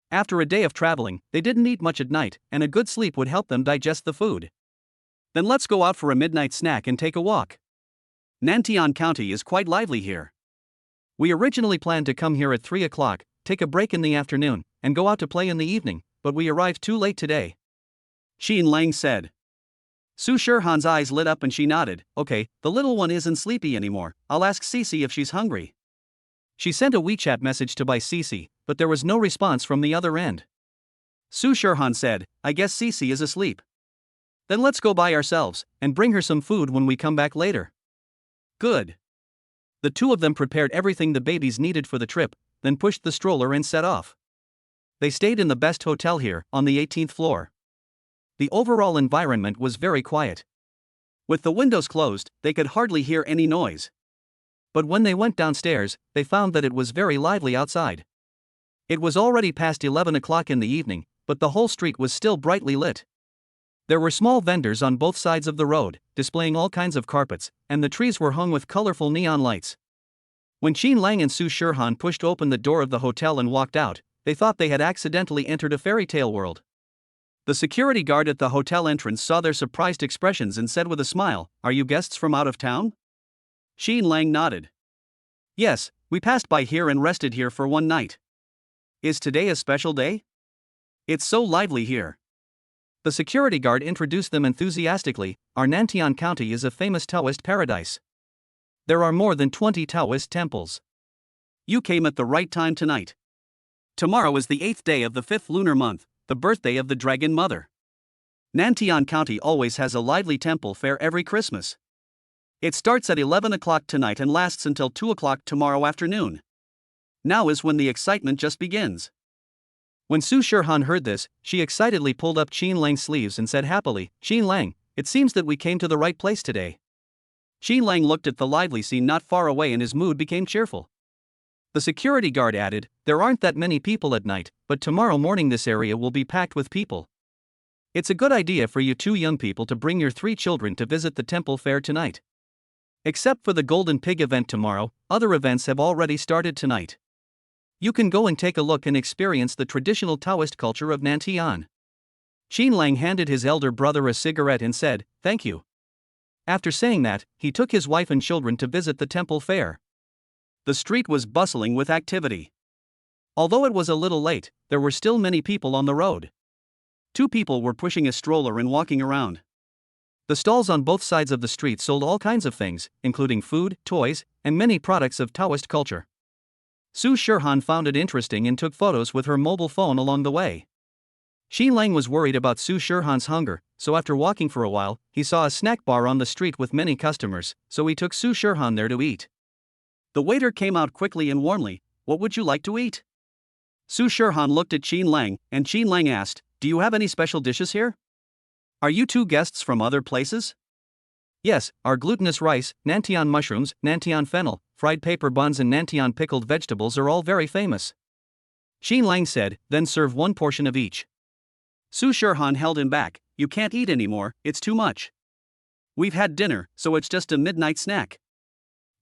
After a day of traveling, they didn't eat much at night, and a good sleep would help them digest the food. Then let's go out for a midnight snack and take a walk. Nantian County is quite lively here. We originally planned to come here at 3 o'clock, take a break in the afternoon, and go out to play in the evening, but we arrived too late today. Xinlang said. Su Shirhan's eyes lit up and she nodded. Okay, the little one isn't sleepy anymore, I'll ask Cici if she's hungry. She sent a WeChat message to buy Cici, but there was no response from the other end. Su Shirhan said, I guess Cici is asleep. Then let's go by ourselves, and bring her some food when we come back later. Good. The 2 of them prepared everything the babies needed for the trip, then pushed the stroller and set off. They stayed in the best hotel here, on the 18th floor. The overall environment was very quiet. With the windows closed, they could hardly hear any noise. But when they went downstairs, they found that it was very lively outside. It was already past 11 o'clock in the evening, but the whole street was still brightly lit. There were small vendors on both sides of the road, displaying all kinds of carpets, and the trees were hung with colorful neon lights. When Xinlang and Su Shirhan pushed open the door of the hotel and walked out, they thought they had accidentally entered a fairy tale world. The security guard at the hotel entrance saw their surprised expressions and said with a smile, Are you guests from out of town? Xinlang nodded. Yes, we passed by here and rested here for one night. Is today a special day? It's so lively here. The security guard introduced them enthusiastically. Our Nantian County is a famous Taoist paradise. There are more than 20 Taoist temples. You came at the right time tonight. Tomorrow is the 8th day of the 5th lunar month, the birthday of the Dragon Mother. Nantian County always has a lively temple fair every Christmas. It starts at 11 o'clock tonight and lasts until 2 o'clock tomorrow afternoon. Now is when the excitement just begins. When Su Shirhan heard this, she excitedly pulled up Qin Lang's sleeves and said happily, "Qin Lang, it seems that we came to the right place today." Qin Lang looked at the lively scene not far away and his mood became cheerful. The security guard added, "There aren't that many people at night, but tomorrow morning this area will be packed with people. It's a good idea for you two young people to bring your 3 children to visit the temple fair tonight. Except for the Golden Pig event tomorrow, other events have already started tonight. You can go and take a look and experience the traditional Taoist culture of Nantian." Qin Lang handed his elder brother a cigarette and said, "Thank you." After saying that, he took his wife and children to visit the temple fair. The street was bustling with activity. Although it was a little late, there were still many people on the road. 2 people were pushing a stroller and walking around. The stalls on both sides of the street sold all kinds of things, including food, toys, and many products of Taoist culture. Su Shirhan found it interesting and took photos with her mobile phone along the way. Qin Lang was worried about Su Shirhan's hunger, so after walking for a while, he saw a snack bar on the street with many customers, so he took Su Shirhan there to eat. The waiter came out quickly and warmly, "What would you like to eat?" Su Shirhan looked at Qin Lang, and Qin Lang asked, "Do you have any special dishes here? Are you 2 guests from other places?" "Yes, our glutinous rice, Nantian mushrooms, Nantian fennel, fried paper buns and Nantian pickled vegetables are all very famous." Qin Lang said, "Then serve 1 portion of each." Su Shirhan held him back, "You can't eat anymore, it's too much. We've had dinner, so it's just a midnight snack."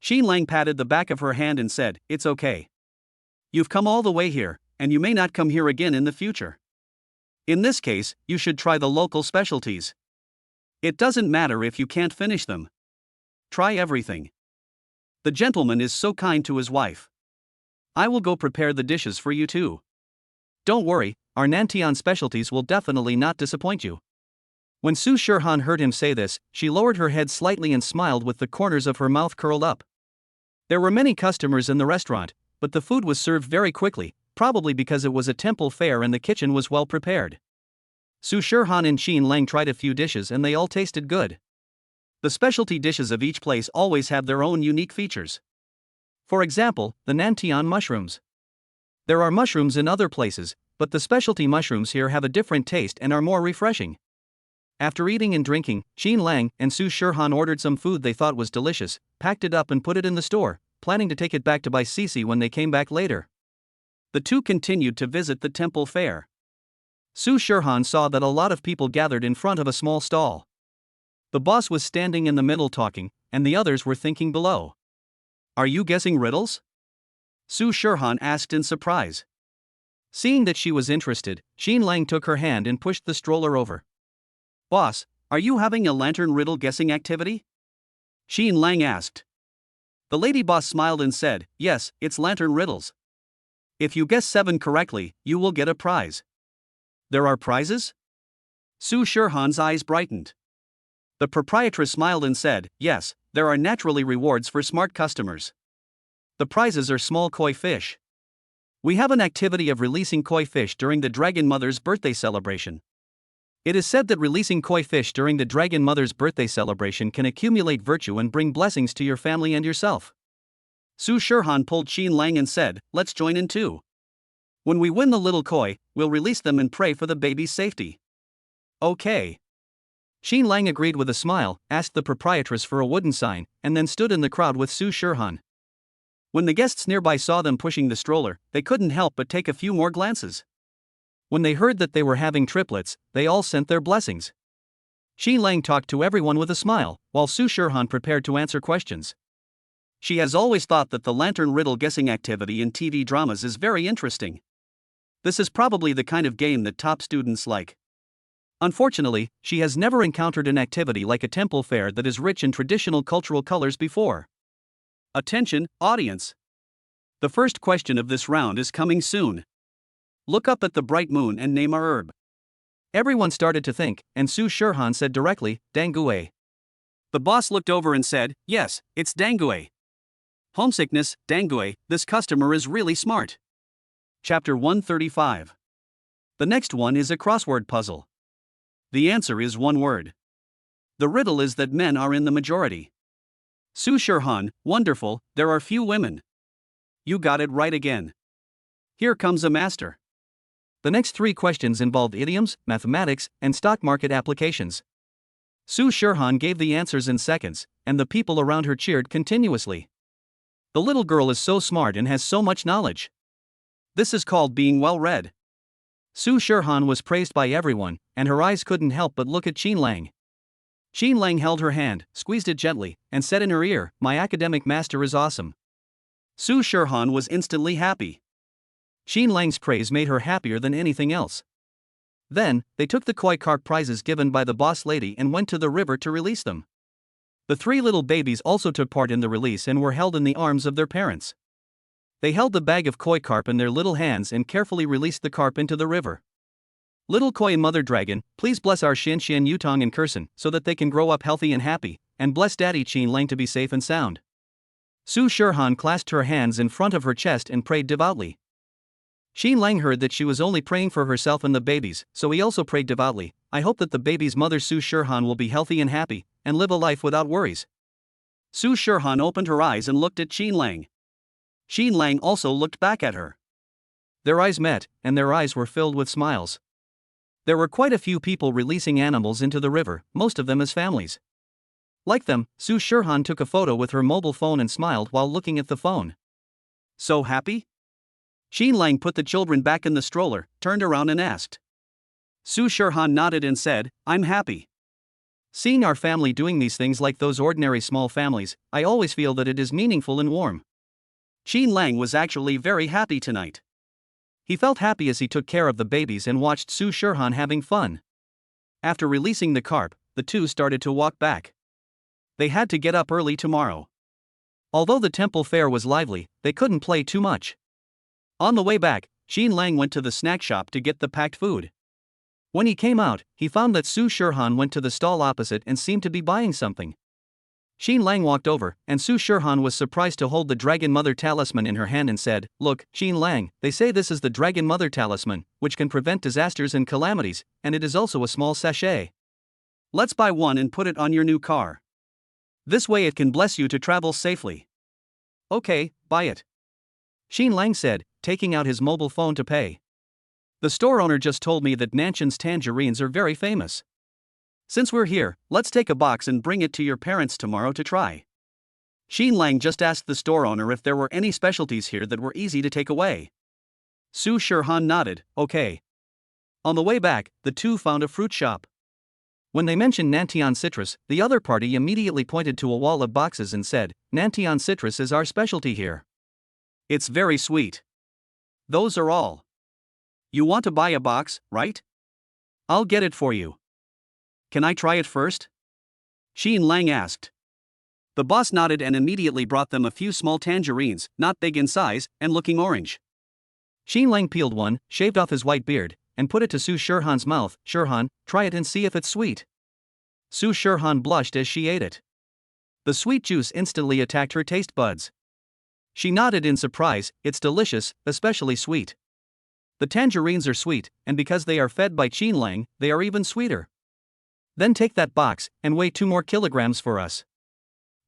Qin Lang patted the back of her hand and said, "It's okay. You've come all the way here, and you may not come here again in the future. In this case, you should try the local specialties. It doesn't matter if you can't finish them. Try everything. The gentleman is so kind to his wife. I will go prepare the dishes for you too. Don't worry, our Nantian specialties will definitely not disappoint you." When Su Shirhan heard him say this, she lowered her head slightly and smiled with the corners of her mouth curled up. There were many customers in the restaurant, but the food was served very quickly, probably because it was a temple fair and the kitchen was well prepared. Su Shirhan and Qin Lang tried a few dishes and they all tasted good. The specialty dishes of each place always have their own unique features. For example, the Nantian mushrooms. There are mushrooms in other places, but the specialty mushrooms here have a different taste and are more refreshing. After eating and drinking, Qin Lang and Su Shirhan ordered some food they thought was delicious, packed it up and put it in the store, planning to take it back to Bai Sisi when they came back later. The 2 continued to visit the temple fair. Su Shirhan saw that a lot of people gathered in front of a small stall. The boss was standing in the middle talking, and the others were thinking below. "Are you guessing riddles?" Su Shirhan asked in surprise. Seeing that she was interested, Qin Lang took her hand and pushed the stroller over. "Boss, are you having a lantern riddle guessing activity?" Qin Lang asked. The lady boss smiled and said, "Yes, it's lantern riddles. If you guess 7 correctly, you will get a prize." "There are prizes?" Su Shirhan's eyes brightened. The proprietress smiled and said, "Yes, there are naturally rewards for smart customers. The prizes are small koi fish. We have an activity of releasing koi fish during the Dragon Mother's birthday celebration. It is said that releasing koi fish during the Dragon Mother's birthday celebration can accumulate virtue and bring blessings to your family and yourself." Su Shirhan pulled Qin Lang and said, "Let's join in too. When we win the little koi, we'll release them and pray for the baby's safety." "Okay." Qin Lang agreed with a smile, asked the proprietress for a wooden sign, and then stood in the crowd with Su Shirhan. When the guests nearby saw them pushing the stroller, they couldn't help but take a few more glances. When they heard that they were having triplets, they all sent their blessings. Qin Lang talked to everyone with a smile, while Su Shirhan prepared to answer questions. She has always thought that the lantern riddle guessing activity in TV dramas is very interesting. This is probably the kind of game that top students like. Unfortunately, she has never encountered an activity like a temple fair that is rich in traditional cultural colors before. Attention, audience! The first question of this round is coming soon. Look up at the bright moon and name a herb. Everyone started to think, and Su Shirhan said directly, "Dangue." The boss looked over and said, "Yes, it's dangue. Homesickness, dangue, this customer is really smart." Chapter 135. The next one is a crossword puzzle. The answer is one word. The riddle is that men are in the majority. Su Shirhan, wonderful, there are few women. You got it right again. Here comes a master. The next 3 questions involved idioms, mathematics, and stock market applications. Su Shirhan gave the answers in seconds, and the people around her cheered continuously. The little girl is so smart and has so much knowledge. This is called being well read. Su Shirhan was praised by everyone, and her eyes couldn't help but look at Qin Lang. Qin Lang held her hand, squeezed it gently, and said in her ear, "My academic master is awesome." Su Shirhan was instantly happy. Qin Lang's praise made her happier than anything else. Then, they took the koi carp prizes given by the boss lady and went to the river to release them. The 3 little babies also took part in the release and were held in the arms of their parents. They held the bag of koi carp in their little hands and carefully released the carp into the river. Little koi mother dragon, please bless our Shin Xian Yutong and Kursan so that they can grow up healthy and happy, and bless Daddy Qin Lang to be safe and sound. Su Shirhan clasped her hands in front of her chest and prayed devoutly. Qin Lang heard that she was only praying for herself and the babies, so he also prayed devoutly, "I hope that the baby's mother Su Shirhan will be healthy and happy, and live a life without worries." Su Shirhan opened her eyes and looked at Qin Lang. Qin Lang also looked back at her. Their eyes met, and their eyes were filled with smiles. There were quite a few people releasing animals into the river, most of them as families. Like them, Su Shirhan took a photo with her mobile phone and smiled while looking at the phone. So happy? Qin Lang put the children back in the stroller, turned around and asked. Su Shirhan nodded and said, "I'm happy." Seeing our family doing these things like those ordinary small families, I always feel that it is meaningful and warm. Qin Lang was actually very happy tonight. He felt happy as he took care of the babies and watched Su Shirhan having fun. After releasing the carp, the 2 started to walk back. They had to get up early tomorrow. Although the temple fair was lively, they couldn't play too much. On the way back, Qin Lang went to the snack shop to get the packed food. When he came out, he found that Su Shirhan went to the stall opposite and seemed to be buying something. Qin Lang walked over, and Su Shirhan was surprised to hold the Dragon Mother talisman in her hand and said, "Look, Qin Lang, they say this is the Dragon Mother talisman, which can prevent disasters and calamities, and it is also a small sachet. Let's buy one and put it on your new car. This way it can bless you to travel safely." "Okay, buy it," Qin Lang said, taking out his mobile phone to pay. "The store owner just told me that Nanshan's tangerines are very famous. Since we're here, let's take a box and bring it to your parents tomorrow to try." Qin Lang just asked the store owner if there were any specialties here that were easy to take away. Su Shirhan nodded, "Okay." On the way back, the 2 found a fruit shop. When they mentioned Nantian citrus, the other party immediately pointed to a wall of boxes and said, "Nantian citrus is our specialty here. It's very sweet. Those are all. You want to buy a box, right? I'll get it for you. Can I try it first?" Qin Lang asked. The boss nodded and immediately brought them a few small tangerines, not big in size, and looking orange. Qin Lang peeled one, shaved off his white beard, and put it to Su Shirhan's mouth. "Shirhan, try it and see if it's sweet." Su Shirhan blushed as she ate it. The sweet juice instantly attacked her taste buds. She nodded in surprise, "It's delicious, especially sweet. The tangerines are sweet, and because they are fed by Qin Lang, they are even sweeter. Then take that box, and weigh 2 more kilograms for us."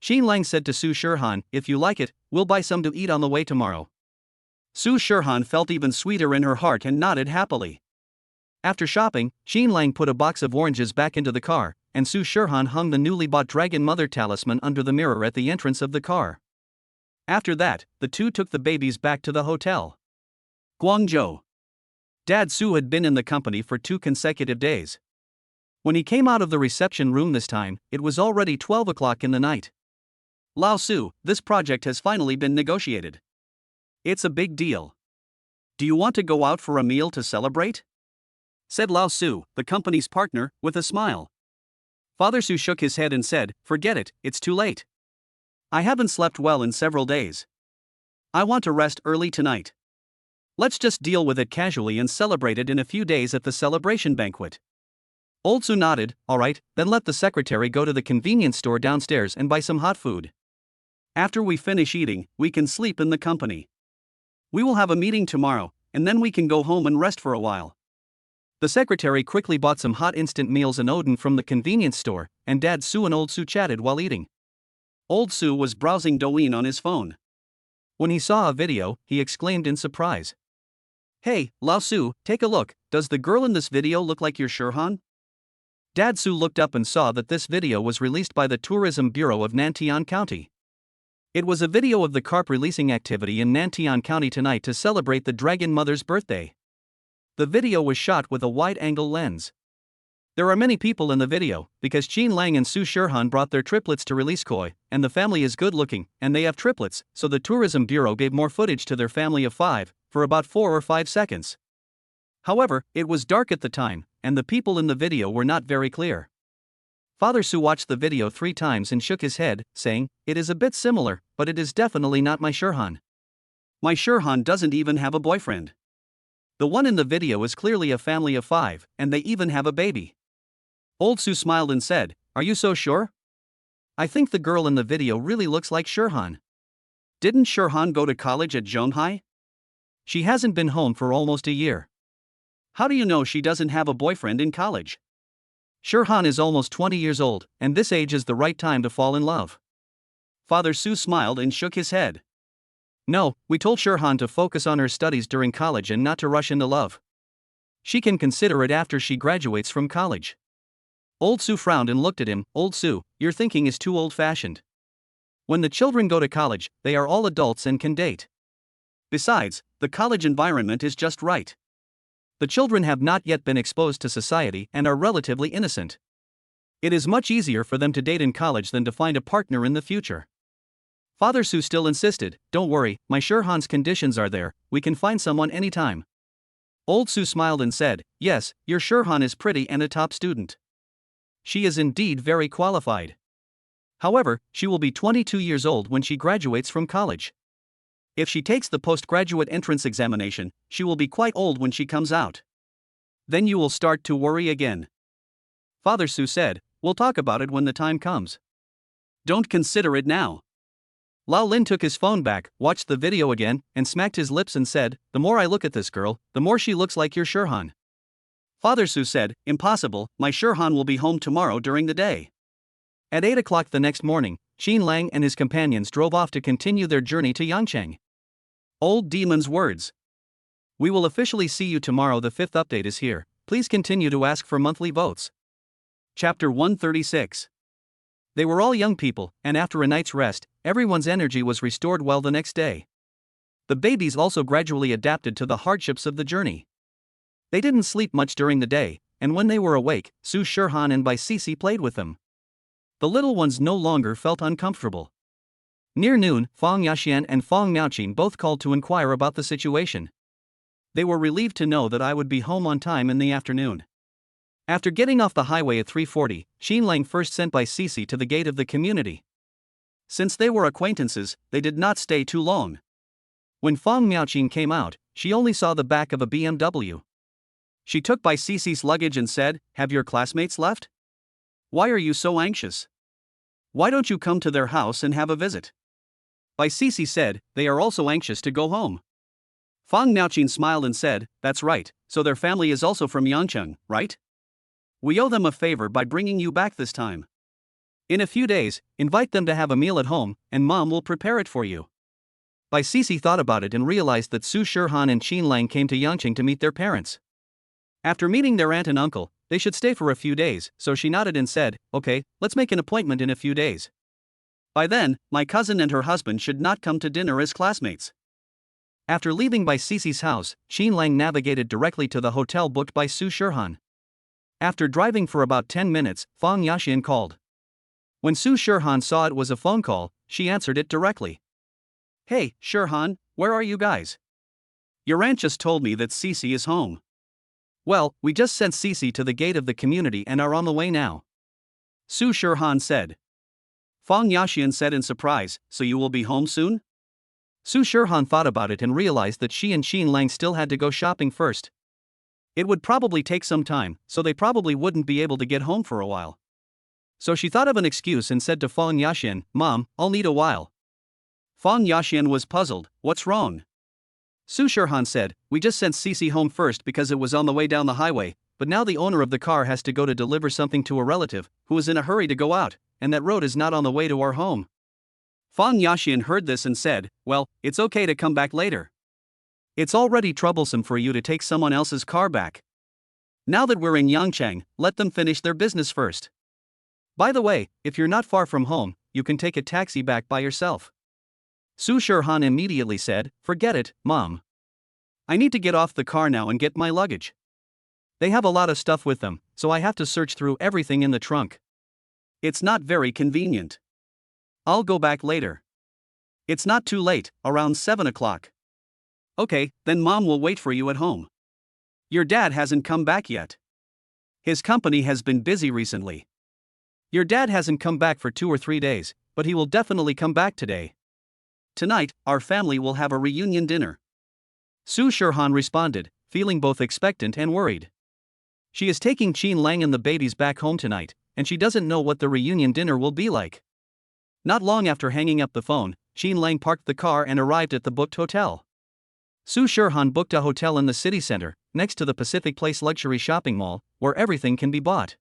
Qin Lang said to Su Shirhan, "If you like it, we'll buy some to eat on the way tomorrow." Su Shirhan felt even sweeter in her heart and nodded happily. After shopping, Qin Lang put a box of oranges back into the car, and Su Shirhan hung the newly bought Dragon Mother talisman under the mirror at the entrance of the car. After that, the 2 took the babies back to the hotel. Guangzhou. Dad Su had been in the company for 2 consecutive days. When he came out of the reception room this time, it was already 12 o'clock in the night. "Lao Su, this project has finally been negotiated. It's a big deal. Do you want to go out for a meal to celebrate?" said Lao Su, the company's partner, with a smile. Father Su shook his head and said, "Forget it, it's too late. I haven't slept well in several days. I want to rest early tonight. Let's just deal with it casually and celebrate it in a few days at the celebration banquet." Old Su nodded, "All right, then let the secretary go to the convenience store downstairs and buy some hot food. After we finish eating, we can sleep in the company. We will have a meeting tomorrow, and then we can go home and rest for a while." The secretary quickly bought some hot instant meals and oden from the convenience store, and Dad Su and Old Su chatted while eating. Old Su was browsing Douyin on his phone. When he saw a video, he exclaimed in surprise. Hey, Lao Su, take a look, does the girl in this video look like your Shirhan? Dad Su looked up and saw that this video was released by the Tourism Bureau of Nantian County. It was a video of the carp releasing activity in Nantian County tonight to celebrate the dragon mother's birthday. The video was shot with a wide-angle lens. There are many people in the video, because Qin Lang and Su Shirhan brought their triplets to release koi, and the family is good-looking, and they have triplets, so the Tourism Bureau gave more footage to their family of 5, for about 4 or 5 seconds. However, it was dark at the time, and the people in the video were not very clear. Father Su watched the video 3 times and shook his head, saying, "It is a bit similar, but it is definitely not my Shirhan. My Shirhan doesn't even have a boyfriend. The one in the video is clearly a family of 5, and they even have a baby." Old Su smiled and said, "Are you so sure? I think the girl in the video really looks like Shirhan." Didn't Shirhan go to college at Zhonghai? She hasn't been home for almost a year. How do you know she doesn't have a boyfriend in college? Shirhan is almost 20 years old, and this age is the right time to fall in love. Father Su smiled and shook his head. No, we told Shirhan to focus on her studies during college and not to rush into love. She can consider it after she graduates from college. Old Su frowned and looked at him. "Old Su, your thinking is too old-fashioned. When the children go to college, they are all adults and can date. Besides, the college environment is just right. The children have not yet been exposed to society and are relatively innocent. It is much easier for them to date in college than to find a partner in the future." Father Su still insisted, "Don't worry, my Shirhan's conditions are there, we can find someone anytime." Old Su smiled and said, "Yes, your Shirhan is pretty and a top student. She is indeed very qualified. However, she will be 22 years old when she graduates from college. If she takes the postgraduate entrance examination, she will be quite old when she comes out. Then you will start to worry again." Father Su said, "We'll talk about it when the time comes. Don't consider it now." Lao Lin took his phone back, watched the video again, and smacked his lips and said, "The more I look at this girl, the more she looks like your Shirhan." Father Su said, "Impossible, my Shirhan will be home tomorrow during the day." At 8 o'clock the next morning, Qin Lang and his companions drove off to continue their journey to Yangcheng. Old Demon's words. "We will officially see you tomorrow. The 5th update is here. Please continue to ask for monthly votes." Chapter 136. They were all young people, and after a night's rest, everyone's energy was restored well the next day. The babies also gradually adapted to the hardships of the journey. They didn't sleep much during the day, and when they were awake, Su Shirhan and Bai Sisi played with them. The little ones no longer felt uncomfortable. Near noon, Fang Yaxian and Fang Miaoqin both called to inquire about the situation. They were relieved to know that I would be home on time in the afternoon. After getting off the highway at 3:40, Qin Lang first sent Bai Sisi to the gate of the community. Since they were acquaintances, they did not stay too long. When Fang Miaoqin came out, she only saw the back of a BMW. She took Bai Sisi's luggage and said, "Have your classmates left? Why are you so anxious? Why don't you come to their house and have a visit?" Bai Sisi said, "They are also anxious to go home." Fang Miaoqin smiled and said, "That's right, so their family is also from Yangcheng, right? We owe them a favor by bringing you back this time. In a few days, invite them to have a meal at home, and Mom will prepare it for you." Bai Sisi thought about it and realized that Su Shirhan and Qin Lang came to Yangcheng to meet their parents. After meeting their aunt and uncle, they should stay for a few days, so she nodded and said, "Okay, let's make an appointment in a few days. By then, my cousin and her husband should not come to dinner as classmates." After leaving Bai Sisi's house, Qin Lang navigated directly to the hotel booked by Su Shirhan. After driving for about 10 minutes, Fang Yaxian called. When Su Shirhan saw it was a phone call, she answered it directly. "Hey, Shirhan, where are you guys? Your aunt just told me that Sisi is home." "Well, we just sent Sisi to the gate of the community and are on the way now," Su Shirhan said. Fang Yaxian said in surprise, "So you will be home soon?" Su Shirhan thought about it and realized that she and Qin Lang still had to go shopping first. It would probably take some time, so they probably wouldn't be able to get home for a while. So she thought of an excuse and said to Fang Yaxian, "Mom, I'll need a while." Fang Yaxian was puzzled, "What's wrong?" Su Shirhan said, "We just sent Sisi home first because it was on the way down the highway, but now the owner of the car has to go to deliver something to a relative, who is in a hurry to go out, and that road is not on the way to our home. Fang Yaxian heard this and said, well, it's okay to come back later. It's already troublesome for you to take someone else's car back. Now that we're in Yangcheng, let them finish their business first. By the way, if you're not far from home, you can take a taxi back by yourself. Su Shirhan immediately said, forget it, Mom. I need to get off the car now and get my luggage. They have a lot of stuff with them, so I have to search through everything in the trunk. It's not very convenient. I'll go back later. It's not too late, around 7 o'clock. Okay, then Mom will wait for you at home. Your dad hasn't come back yet. His company has been busy recently. Your dad hasn't come back for 2 or 3 days, but he will definitely come back today. Tonight, our family will have a reunion dinner. Su Shirhan responded, feeling both expectant and worried. She is taking Qin Lang and the babies back home tonight, and she doesn't know what the reunion dinner will be like. Not long after hanging up the phone, Qin Lang parked the car and arrived at the booked hotel. Su Shirhan booked a hotel in the city center, next to the Pacific Place luxury shopping mall, where everything can be bought.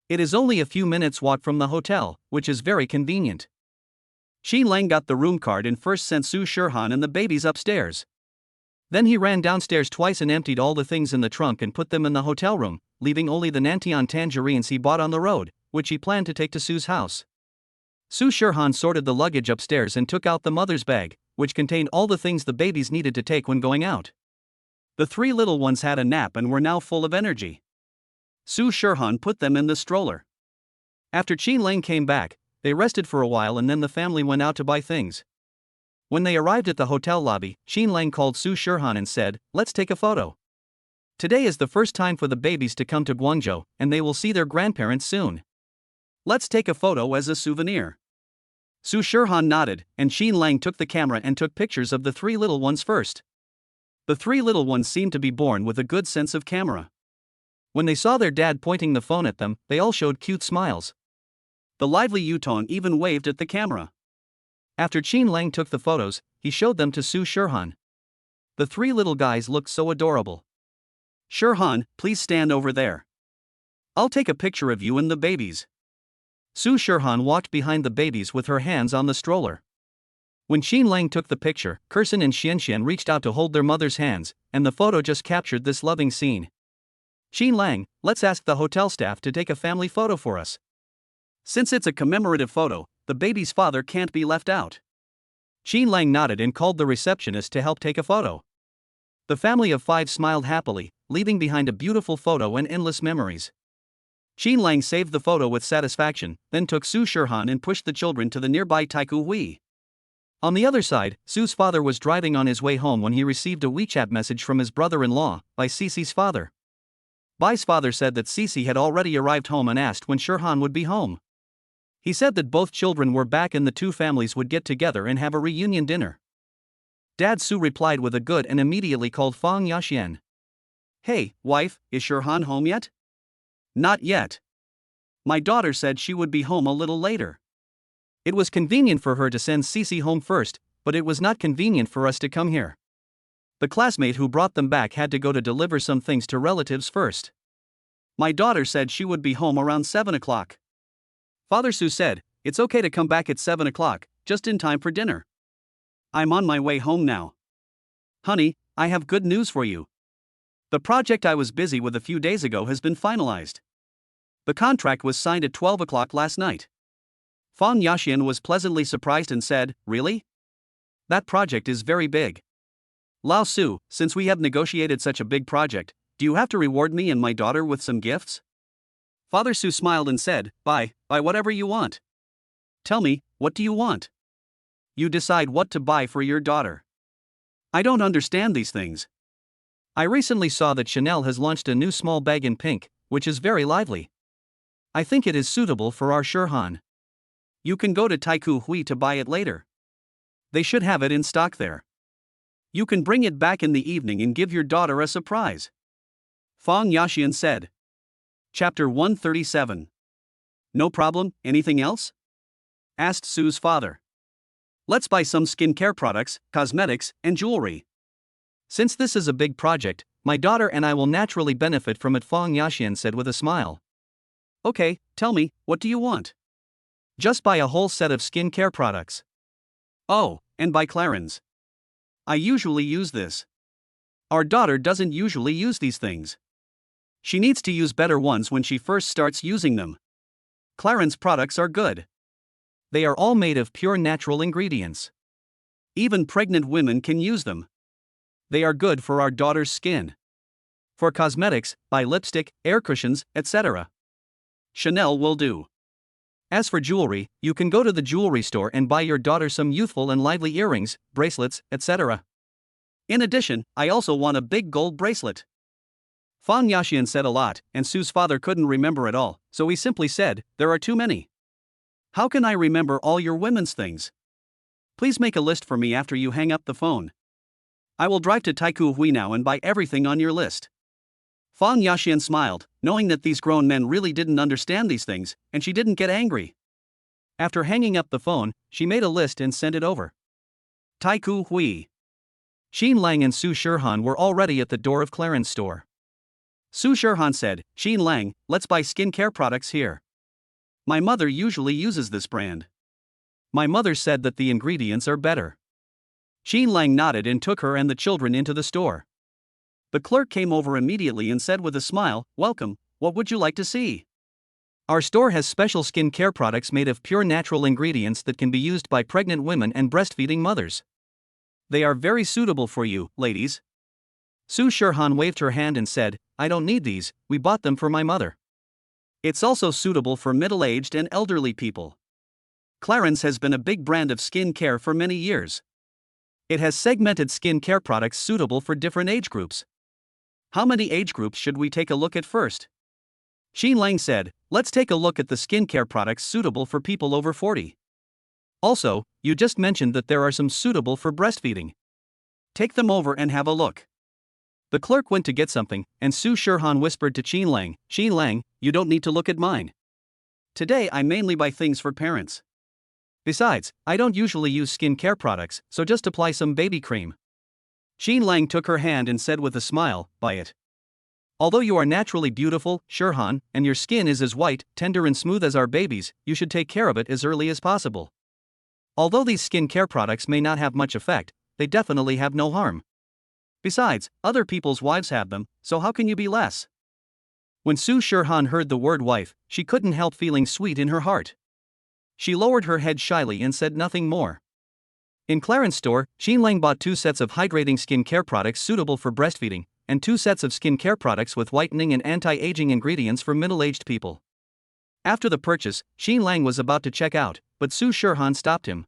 It is only a few minutes' walk from the hotel, which is very convenient. Qin Lang got the room card and first sent Su Shirhan and the babies upstairs. Then he ran downstairs twice and emptied all the things in the trunk and put them in the hotel room, leaving only the Nantian tangerines he bought on the road, which he planned to take to Su's house. Su Shirhan sorted the luggage upstairs and took out the mother's bag, which contained all the things the babies needed to take when going out. The 3 little ones had a nap and were now full of energy. Su Shirhan put them in the stroller. After Qin Lang came back, they rested for a while and then the family went out to buy things. When they arrived at the hotel lobby, Qin Lang called Su Shirhan and said, let's take a photo. Today is the first time for the babies to come to Guangzhou, and they will see their grandparents soon. Let's take a photo as a souvenir. Su Shirhan nodded, and Qin Lang took the camera and took pictures of the 3 little ones first. The 3 little ones seemed to be born with a good sense of camera. When they saw their dad pointing the phone at them, they all showed cute smiles. The lively Yutong even waved at the camera. After Qin Lang took the photos, he showed them to Su Shirhan. The 3 little guys looked so adorable. Shirhan, please stand over there. I'll take a picture of you and the babies. Su Shirhan walked behind the babies with her hands on the stroller. When Qin Lang took the picture, Kirsten and Xianxian reached out to hold their mother's hands, and the photo just captured this loving scene. Qin Lang, let's ask the hotel staff to take a family photo for us. Since it's a commemorative photo, the baby's father can't be left out. Qin Lang nodded and called the receptionist to help take a photo. The family of 5 smiled happily, leaving behind a beautiful photo and endless memories. Qin Lang saved the photo with satisfaction, then took Su Shirhan and pushed the children to the nearby Taiku Hui. On the other side, Su's father was driving on his way home when he received a WeChat message from his brother-in-law, Bai Cici's father. Bai's father said that Cici had already arrived home and asked when Shirhan would be home. He said that both children were back and the 2 families would get together and have a reunion dinner. Dad Su replied with a good and immediately called Fang Yaxian. Hey, wife, is Shirhan home yet? Not yet. My daughter said she would be home a little later. It was convenient for her to send Cici home first, but it was not convenient for us to come here. The classmate who brought them back had to go to deliver some things to relatives first. My daughter said she would be home around 7 o'clock. Father Su said, it's okay to come back at 7 o'clock, just in time for dinner. I'm on my way home now. Honey, I have good news for you. The project I was busy with a few days ago has been finalized. The contract was signed at 12 o'clock last night. Fang Yaxian was pleasantly surprised and said, really? That project is very big. Lao Su, since we have negotiated such a big project, do you have to reward me and my daughter with some gifts? Father Su smiled and said, buy whatever you want. Tell me, what do you want? You decide what to buy for your daughter. I don't understand these things. I recently saw that Chanel has launched a new small bag in pink, which is very lively. I think it is suitable for our Shirhan. You can go to Taiku Hui to buy it later. They should have it in stock there. You can bring it back in the evening and give your daughter a surprise. Fang Yaxian said. Chapter 137. No problem, anything else? Asked Su's father. Let's buy some skincare products, cosmetics, and jewelry. Since this is a big project, my daughter and I will naturally benefit from it, Fang Yaxian said with a smile. Okay, tell me, what do you want? Just buy a whole set of skincare products. Oh, and by Clarins. I usually use this. Our daughter doesn't usually use these things. She needs to use better ones when she first starts using them. Clarins products are good. They are all made of pure natural ingredients. Even pregnant women can use them. They are good for our daughter's skin. For cosmetics, buy lipstick, air cushions, etc. Chanel will do. As for jewelry, you can go to the jewelry store and buy your daughter some youthful and lively earrings, bracelets, etc. In addition, I also want a big gold bracelet. Fang Yaxian said a lot, and Su's father couldn't remember it all, so he simply said, "There are too many." How can I remember all your women's things? Please make a list for me after you hang up the phone. I will drive to Taiku Hui now and buy everything on your list. Fang Yaxian smiled, knowing that these grown men really didn't understand these things, and she didn't get angry. After hanging up the phone, she made a list and sent it over. Taiku Hui. Xin Lang and Su Shirhan were already at the door of Clarins' store. Su Shirhan said, "Xin Lang, let's buy skincare products here. My mother usually uses this brand. My mother said that the ingredients are better." Xin Lang nodded and took her and the children into the store. The clerk came over immediately and said with a smile, "Welcome, what would you like to see?" Our store has special skincare products made of pure natural ingredients that can be used by pregnant women and breastfeeding mothers. They are very suitable for you, ladies. Su Shirhan waved her hand and said, "I don't need these, we bought them for my mother." It's also suitable for middle-aged and elderly people. Clarins has been a big brand of skin care for many years. It has segmented skin care products suitable for different age groups. How many age groups should we take a look at first? Xin Lang said, "Let's take a look at the skincare products suitable for people over 40. Also, you just mentioned that there are some suitable for breastfeeding. Take them over and have a look." The clerk went to get something, and Su Shirhan whispered to Xin Lang, "Xin Lang, you don't need to look at mine. Today I mainly buy things for parents. Besides, I don't usually use skin care products, so just apply some baby cream." Xin Lang took her hand and said with a smile, "Buy it." Although you are naturally beautiful, Shirhan, and your skin is as white, tender and smooth as our babies, you should take care of it as early as possible. Although these skin care products may not have much effect, they definitely have no harm. Besides, other people's wives have them, so how can you be less? When Su Shirhan heard the word wife, she couldn't help feeling sweet in her heart. She lowered her head shyly and said nothing more. In Clarins' store, Xin Lang bought 2 sets of hydrating skin care products suitable for breastfeeding, and 2 sets of skin care products with whitening and anti-aging ingredients for middle-aged people. After the purchase, Xin Lang was about to check out, but Su Shirhan stopped him.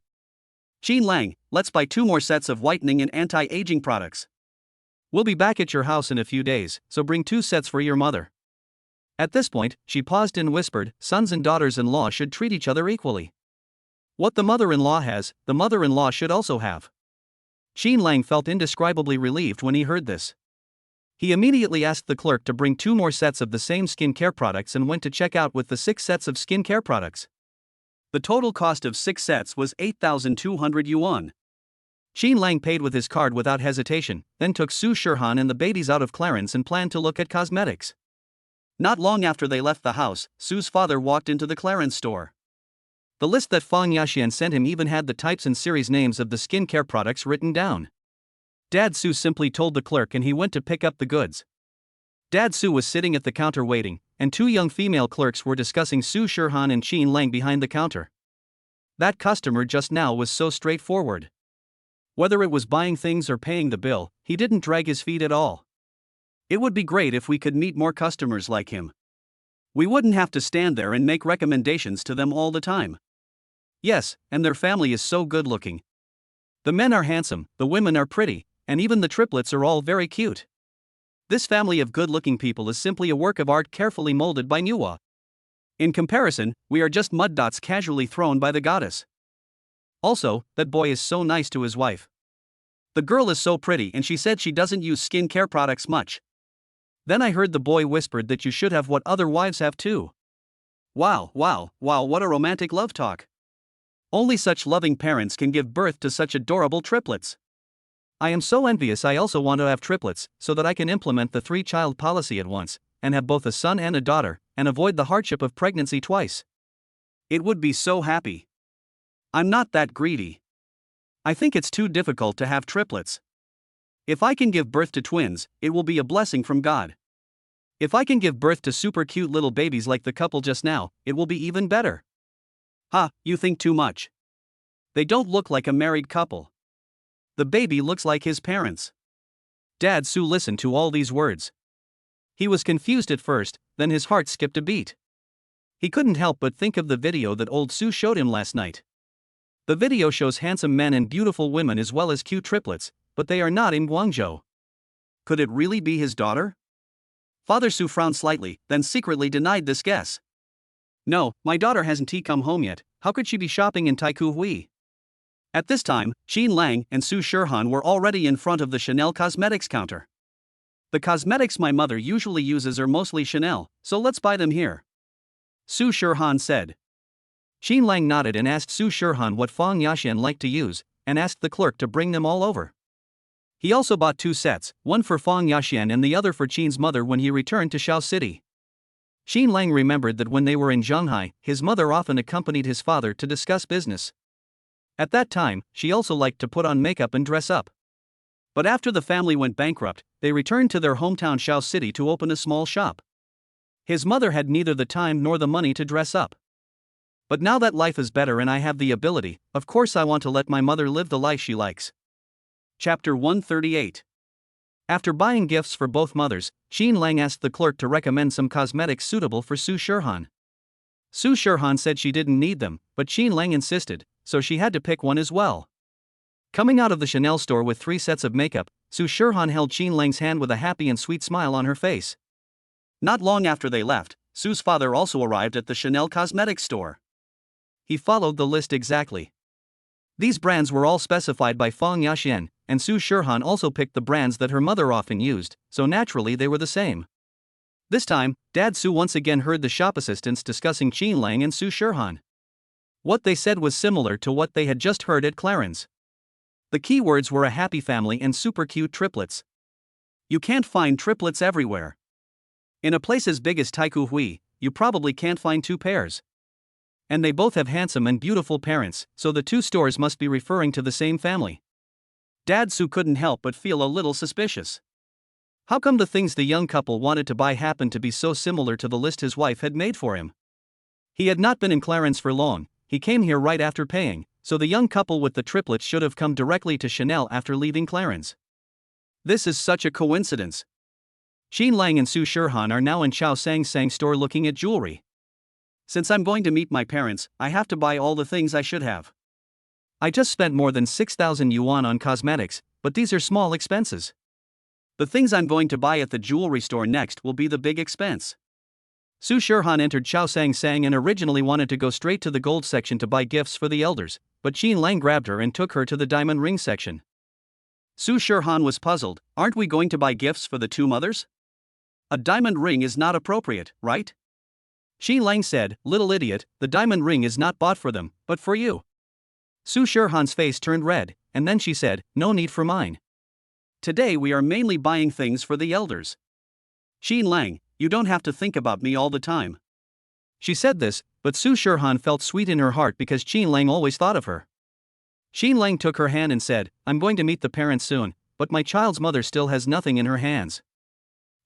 "Xin Lang, let's buy 2 more sets of whitening and anti-aging products. We'll be back at your house in a few days, so bring 2 sets for your mother." At this point, she paused and whispered, "Sons and daughters-in-law should treat each other equally. What the mother-in-law has, the mother-in-law should also have." Xin Lang felt indescribably relieved when he heard this. He immediately asked the clerk to bring 2 more sets of the same skin care products and went to check out with the 6 sets of skin care products. The total cost of 6 sets was 8,200 yuan. Xin Lang paid with his card without hesitation, then took Su Shirhan and the babies out of Clarins and planned to look at cosmetics. Not long after they left the house, Su's father walked into the Clarins store. The list that Fang Yaxian sent him even had the types and series names of the skincare products written down. Dad Su simply told the clerk and he went to pick up the goods. Dad Su was sitting at the counter waiting, and 2 young female clerks were discussing Su Shirhan and Xin Lang behind the counter. That customer just now was so straightforward. Whether it was buying things or paying the bill, he didn't drag his feet at all. It would be great if we could meet more customers like him. We wouldn't have to stand there and make recommendations to them all the time. Yes, and their family is so good looking. The men are handsome, the women are pretty, and even the triplets are all very cute. This family of good-looking people is simply a work of art carefully molded by Nuwa. In comparison, we are just mud dots casually thrown by the goddess. Also, that boy is so nice to his wife. The girl is so pretty and she said she doesn't use skin care products much. Then I heard the boy whispered that you should have what other wives have too. Wow, what a romantic love talk. Only such loving parents can give birth to such adorable triplets. I am so envious. I also want to have triplets, so that I can implement the 3-child policy at once, and have both a son and a daughter, and avoid the hardship of pregnancy twice. It would be so happy. I'm not that greedy. I think it's too difficult to have triplets. If I can give birth to twins, it will be a blessing from God. If I can give birth to super cute little babies like the couple just now, it will be even better. Ha, you think too much. They don't look like a married couple. The baby looks like his parents. Dad Sue listened to all these words. He was confused at first, then his heart skipped a beat. He couldn't help but think of the video that old Sue showed him last night. The video shows handsome men and beautiful women as well as cute triplets, but they are not in Guangzhou. Could it really be his daughter? Father Sue frowned slightly, then secretly denied this guess. No, my daughter hasn't come home yet. How could she be shopping in Taikoo Hui? At this time, Qin Lang and Su Shirhan were already in front of the Chanel cosmetics counter. The cosmetics my mother usually uses are mostly Chanel, so let's buy them here, Su Shirhan said. Qin Lang nodded and asked Su Shirhan what Fang Yaxian liked to use, and asked the clerk to bring them all over. He also bought 2 sets, one for Fang Yaxian and the other for Qin's mother when he returned to Shao City. Qin Lang remembered that when they were in Shanghai, his mother often accompanied his father to discuss business. At that time, she also liked to put on makeup and dress up. But after the family went bankrupt, they returned to their hometown Shao City to open a small shop. His mother had neither the time nor the money to dress up. But now that life is better and I have the ability, of course I want to let my mother live the life she likes. Chapter 138. After buying gifts for both mothers, Qin Lang asked the clerk to recommend some cosmetics suitable for Su Shirhan. Su Shirhan said she didn't need them, but Qin Lang insisted, so she had to pick one as well. Coming out of the Chanel store with 3 sets of makeup, Su Shirhan held Qin Lang's hand with a happy and sweet smile on her face. Not long after they left, Su's father also arrived at the Chanel cosmetics store. He followed the list exactly. These brands were all specified by Fang Yaxian, and Su Shirhan also picked the brands that her mother often used, so naturally they were the same. This time, Dad Su once again heard the shop assistants discussing Qin Lang and Su Shirhan. What they said was similar to what they had just heard at Clarence. The key words were a happy family and super cute triplets. You can't find triplets everywhere. In a place as big as Taikoo Hui, you probably can't find 2 pairs. And they both have handsome and beautiful parents, so the 2 stores must be referring to the same family. Dad Su couldn't help but feel a little suspicious. How come the things the young couple wanted to buy happened to be so similar to the list his wife had made for him? He had not been in Clarence for long. He came here right after paying, so the young couple with the triplets should have come directly to Chanel after leaving Clarence. This is such a coincidence. Qin Lang and Su Shirhan are now in Chao Sang Sang store looking at jewelry. Since I'm going to meet my parents, I have to buy all the things I should have. I just spent more than 6,000 yuan on cosmetics, but these are small expenses. The things I'm going to buy at the jewelry store next will be the big expense. Su Shirhan entered Chao Sang Sang and originally wanted to go straight to the gold section to buy gifts for the elders, but Qin Lang grabbed her and took her to the diamond ring section. Su Shirhan was puzzled. Aren't we going to buy gifts for the 2 mothers? A diamond ring is not appropriate, right? Qin Lang said, little idiot, the diamond ring is not bought for them, but for you. Su Shirhan's face turned red, and then she said, no need for mine. Today we are mainly buying things for the elders. Qin Lang, you don't have to think about me all the time. She said this, but Su Shirhan felt sweet in her heart because Qin Lang always thought of her. Qin Lang took her hand and said, I'm going to meet the parents soon, but my child's mother still has nothing in her hands.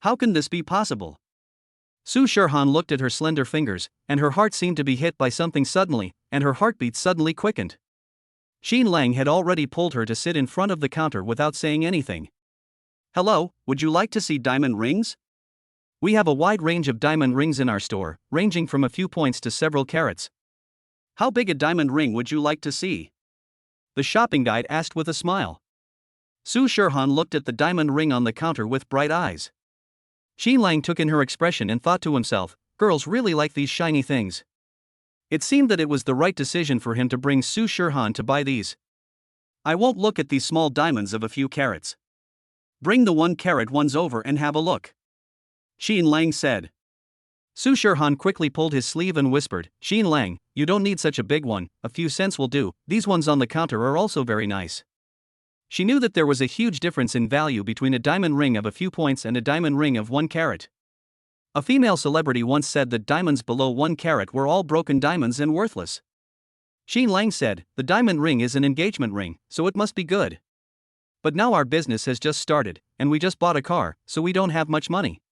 How can this be possible? Su Shirhan looked at her slender fingers, and her heart seemed to be hit by something suddenly, and her heartbeat suddenly quickened. Qin Lang had already pulled her to sit in front of the counter without saying anything. Hello, would you like to see diamond rings? We have a wide range of diamond rings in our store, ranging from a few points to several carats. How big a diamond ring would you like to see? The shopping guide asked with a smile. Su Shirhan looked at the diamond ring on the counter with bright eyes. Qin Lang took in her expression and thought to himself, girls really like these shiny things. It seemed that it was the right decision for him to bring Su Shirhan to buy these. I won't look at these small diamonds of a few carats. Bring the 1-carat ones over and have a look, Qin Lang said. Su Shirhan quickly pulled his sleeve and whispered, Qin Lang, you don't need such a big one, a few cents will do, these ones on the counter are also very nice. She knew that there was a huge difference in value between a diamond ring of a few points and a diamond ring of 1 carat. A female celebrity once said that diamonds below 1 carat were all broken diamonds and worthless. Qin Lang said, the diamond ring is an engagement ring, so it must be good. But now our business has just started, and we just bought a car, so we don't have much money.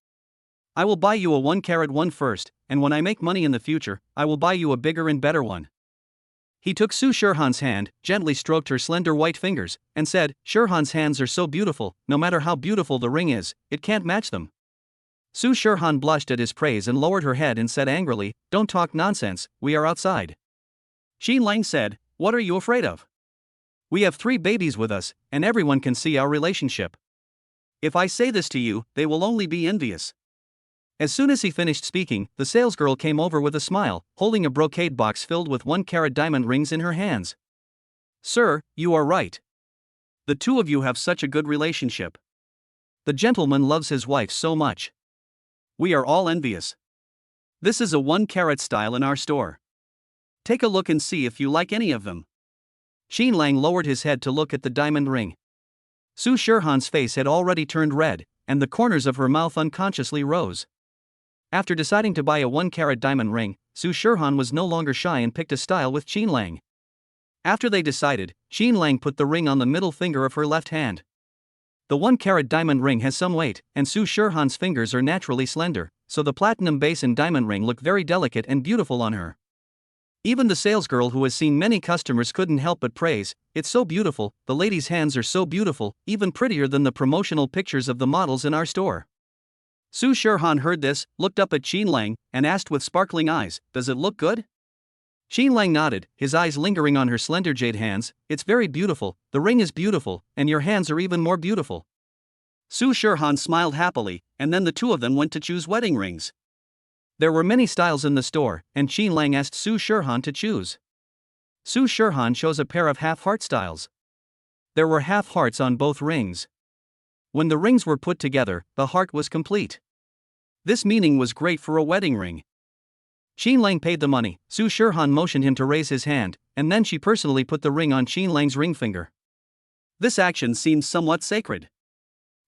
I will buy you a 1-carat one first, and when I make money in the future, I will buy you a bigger and better one. He took Su Shirhan's hand, gently stroked her slender white fingers, and said, Shirhan's hands are so beautiful, no matter how beautiful the ring is, it can't match them. Su Shirhan blushed at his praise and lowered her head and said angrily, don't talk nonsense, we are outside. Qin Lang said, what are you afraid of? We have 3 babies with us, and everyone can see our relationship. If I say this to you, they will only be envious. As soon as he finished speaking, the salesgirl came over with a smile, holding a brocade box filled with 1-carat diamond rings in her hands. Sir, you are right. The two of you have such a good relationship. The gentleman loves his wife so much. We are all envious. This is a 1-carat style in our store. Take a look and see if you like any of them. Qin Lang lowered his head to look at the diamond ring. Su Shirhan's face had already turned red, and the corners of her mouth unconsciously rose. After deciding to buy a 1-carat diamond ring, Su Shirhan was no longer shy and picked a style with Qin Lang. After they decided, Qin Lang put the ring on the middle finger of her left hand. The 1-carat diamond ring has some weight, and Su Shirhan's fingers are naturally slender, so the platinum base and diamond ring look very delicate and beautiful on her. Even the salesgirl who has seen many customers couldn't help but praise, it's so beautiful, the lady's hands are so beautiful, even prettier than the promotional pictures of the models in our store. Su Shirhan heard this, looked up at Qin Lang, and asked with sparkling eyes, does it look good? Qin Lang nodded, his eyes lingering on her slender jade hands, it's very beautiful, the ring is beautiful, and your hands are even more beautiful. Su Shirhan smiled happily, and then the two of them went to choose wedding rings. There were many styles in the store, and Qin Lang asked Su Shirhan to choose. Su Shirhan chose a pair of half-heart styles. There were half hearts on both rings. When the rings were put together, the heart was complete. This meaning was great for a wedding ring. Qin Lang paid the money, Su Shirhan motioned him to raise his hand, and then she personally put the ring on Qin Lang's ring finger. This action seemed somewhat sacred.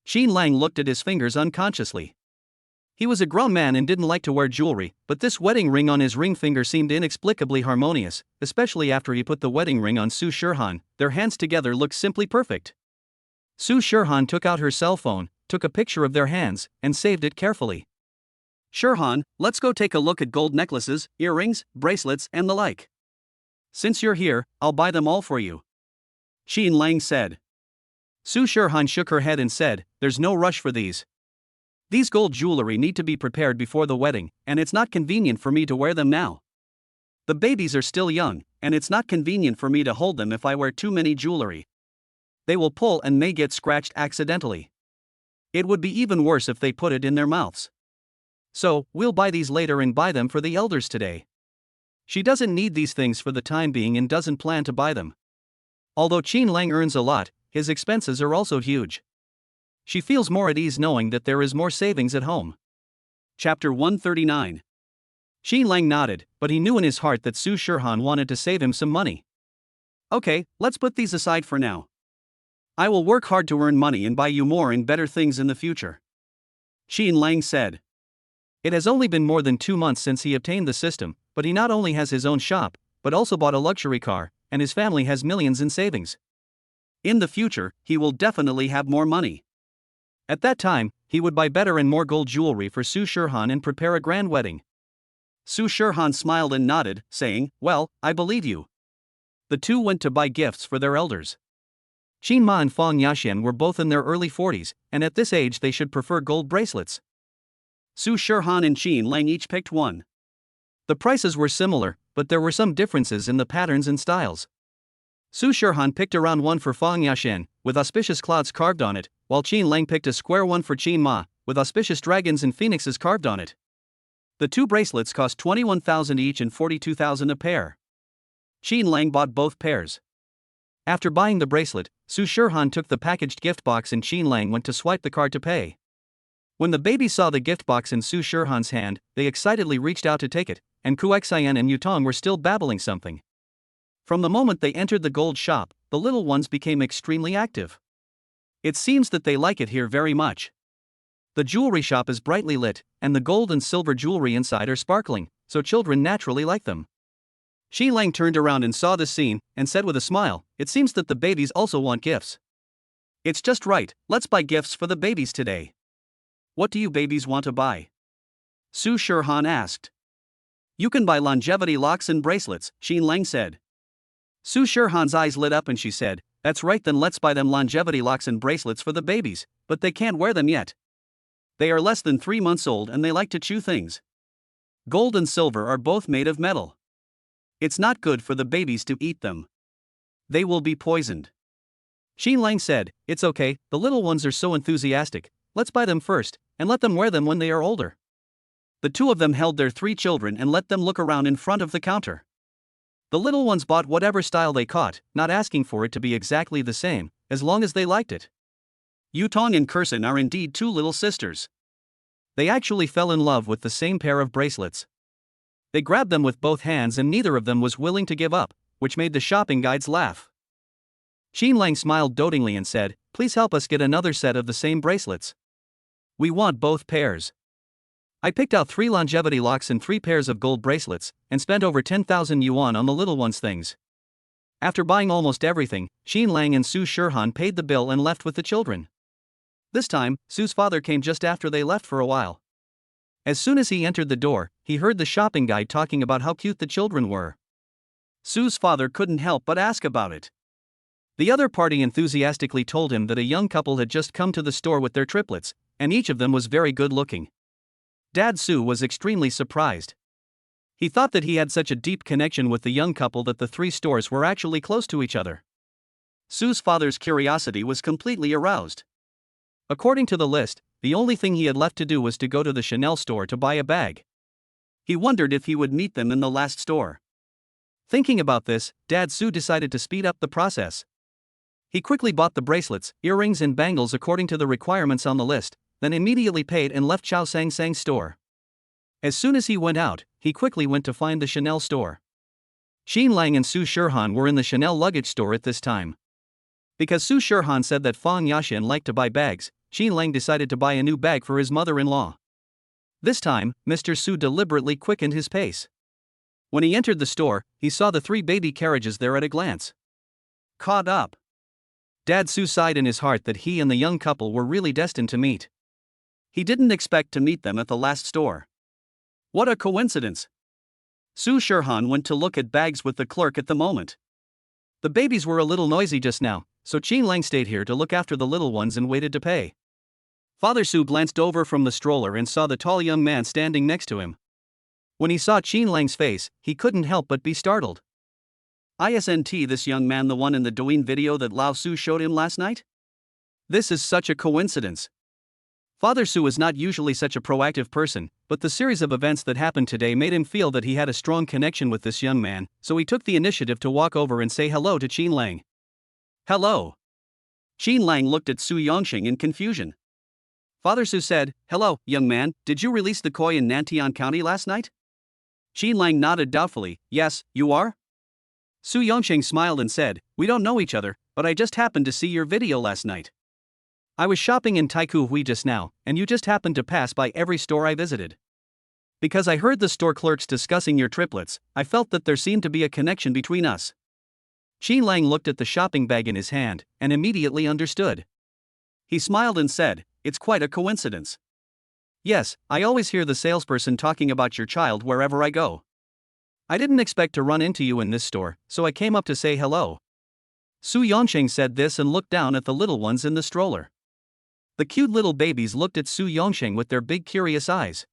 Qin Lang looked at his fingers unconsciously. He was a grown man and didn't like to wear jewelry, but this wedding ring on his ring finger seemed inexplicably harmonious, especially after he put the wedding ring on Su Shirhan. Their hands together looked simply perfect. Su Shirhan took out her cell phone, took a picture of their hands, and saved it carefully. Shirhan, let's go take a look at gold necklaces, earrings, bracelets, and the like. Since you're here, I'll buy them all for you. Qin Lang said. Su Shirhan shook her head and said, there's no rush for these. These gold jewelry need to be prepared before the wedding, and it's not convenient for me to wear them now. The babies are still young, and it's not convenient for me to hold them if I wear too many jewelry. They will pull and may get scratched accidentally. It would be even worse if they put it in their mouths. So, we'll buy these later and buy them for the elders today. She doesn't need these things for the time being and doesn't plan to buy them. Although Qin Lang earns a lot, his expenses are also huge. She feels more at ease knowing that there is more savings at home. Chapter 139. Qin Lang nodded, but he knew in his heart that Su Shirhan wanted to save him some money. Okay, let's put these aside for now. I will work hard to earn money and buy you more and better things in the future. Qin Lang said. It has only been more than 2 months since he obtained the system, but he not only has his own shop, but also bought a luxury car, and his family has millions in savings. In the future, he will definitely have more money. At that time, he would buy better and more gold jewelry for Su Shirhan and prepare a grand wedding. Su Shirhan smiled and nodded, saying, well, I believe you. The two went to buy gifts for their elders. Qin Ma and Fang Yaxian were both in their early 40s, and at this age they should prefer gold bracelets. Su Shirhan and Qin Lang each picked one. The prices were similar, but there were some differences in the patterns and styles. Su Shirhan picked a round one for Fang Yaxian, with auspicious clouds carved on it, while Qin Lang picked a square one for Qin Ma, with auspicious dragons and phoenixes carved on it. The two bracelets cost 21,000 each and 42,000 a pair. Qin Lang bought both pairs. After buying the bracelet, Su Shirhan took the packaged gift box and Qin Lang went to swipe the card to pay. When the babies saw the gift box in Su Shirhan's hand, they excitedly reached out to take it, and Kuxian and Yutong were still babbling something. From the moment they entered the gold shop, the little ones became extremely active. It seems that they like it here very much. The jewelry shop is brightly lit, and the gold and silver jewelry inside are sparkling, so children naturally like them. Xi Lang turned around and saw this scene, and said with a smile, "It seems that the babies also want gifts." "It's just right, let's buy gifts for the babies today." "What do you babies want to buy?" Su Shirhan asked. "You can buy longevity locks and bracelets," Xi Lang said. Su Shirhan's eyes lit up and she said, "That's right, then let's buy them longevity locks and bracelets for the babies, but they can't wear them yet. They are less than 3 months old and they like to chew things. Gold and silver are both made of metal. It's not good for the babies to eat them. They will be poisoned." Xi Lang said, "It's okay, the little ones are so enthusiastic, let's buy them first, and let them wear them when they are older." The two of them held their 3 children and let them look around in front of the counter. The little ones bought whatever style they caught, not asking for it to be exactly the same, as long as they liked it. Yutong and Kursin are indeed 2 little sisters. They actually fell in love with the same pair of bracelets. They grabbed them with both hands and neither of them was willing to give up, which made the shopping guides laugh. Xi Lang smiled dotingly and said, "Please help us get another set of the same bracelets. We want both pairs." I picked out 3 longevity locks and 3 pairs of gold bracelets, and spent over 10,000 yuan on the little ones' things. After buying almost everything, Xi Lang and Su Shirhan paid the bill and left with the children. This time, Su's father came just after they left for a while. As soon as he entered the door, he heard the shopping guide talking about how cute the children were. Su's father couldn't help but ask about it. The other party enthusiastically told him that a young couple had just come to the store with their triplets, and each of them was very good looking. Dad Su was extremely surprised. He thought that he had such a deep connection with the young couple that the 3 stores were actually close to each other. Su's father's curiosity was completely aroused. According to the list, the only thing he had left to do was to go to the Chanel store to buy a bag. He wondered if he would meet them in the last store. Thinking about this, Dad Su decided to speed up the process. He quickly bought the bracelets, earrings and bangles according to the requirements on the list, then immediately paid and left Chao Sang Sang's store. As soon as he went out, he quickly went to find the Chanel store. Xi Lang and Su Shirhan were in the Chanel luggage store at this time. Because Su Shirhan said that Fang Yaxin liked to buy bags, Xi Lang decided to buy a new bag for his mother-in-law. This time, Mr. Su deliberately quickened his pace. When he entered the store, he saw the 3 baby carriages there at a glance. Caught up. Dad Su sighed in his heart that he and the young couple were really destined to meet. He didn't expect to meet them at the last store. What a coincidence. Su Shirhan went to look at bags with the clerk at the moment. The babies were a little noisy just now, so Qin Lang stayed here to look after the little ones and waited to pay. Father Su glanced over from the stroller and saw the tall young man standing next to him. When he saw Qin Lang's face, he couldn't help but be startled. Isn't this young man the one in the Douyin video that Lao Su showed him last night? This is such a coincidence. Father Su is not usually such a proactive person, but the series of events that happened today made him feel that he had a strong connection with this young man, so he took the initiative to walk over and say hello to Qin Lang. Hello. Qin Lang looked at Su Yongxing in confusion. Father Su said, "Hello, young man, did you release the koi in Nantian County last night?" Qin Lang nodded doubtfully. "Yes, you are?" Su Yongxing smiled and said, "We don't know each other, but I just happened to see your video last night. I was shopping in Taiku Hui just now, and you just happened to pass by every store I visited. Because I heard the store clerks discussing your triplets, I felt that there seemed to be a connection between us." Qin Lang looked at the shopping bag in his hand, and immediately understood. He smiled and said, "It's quite a coincidence." "Yes, I always hear the salesperson talking about your child wherever I go. I didn't expect to run into you in this store, so I came up to say hello." Su Yongxing said this and looked down at the little ones in the stroller. The cute little babies looked at Su Yongxing with their big curious eyes.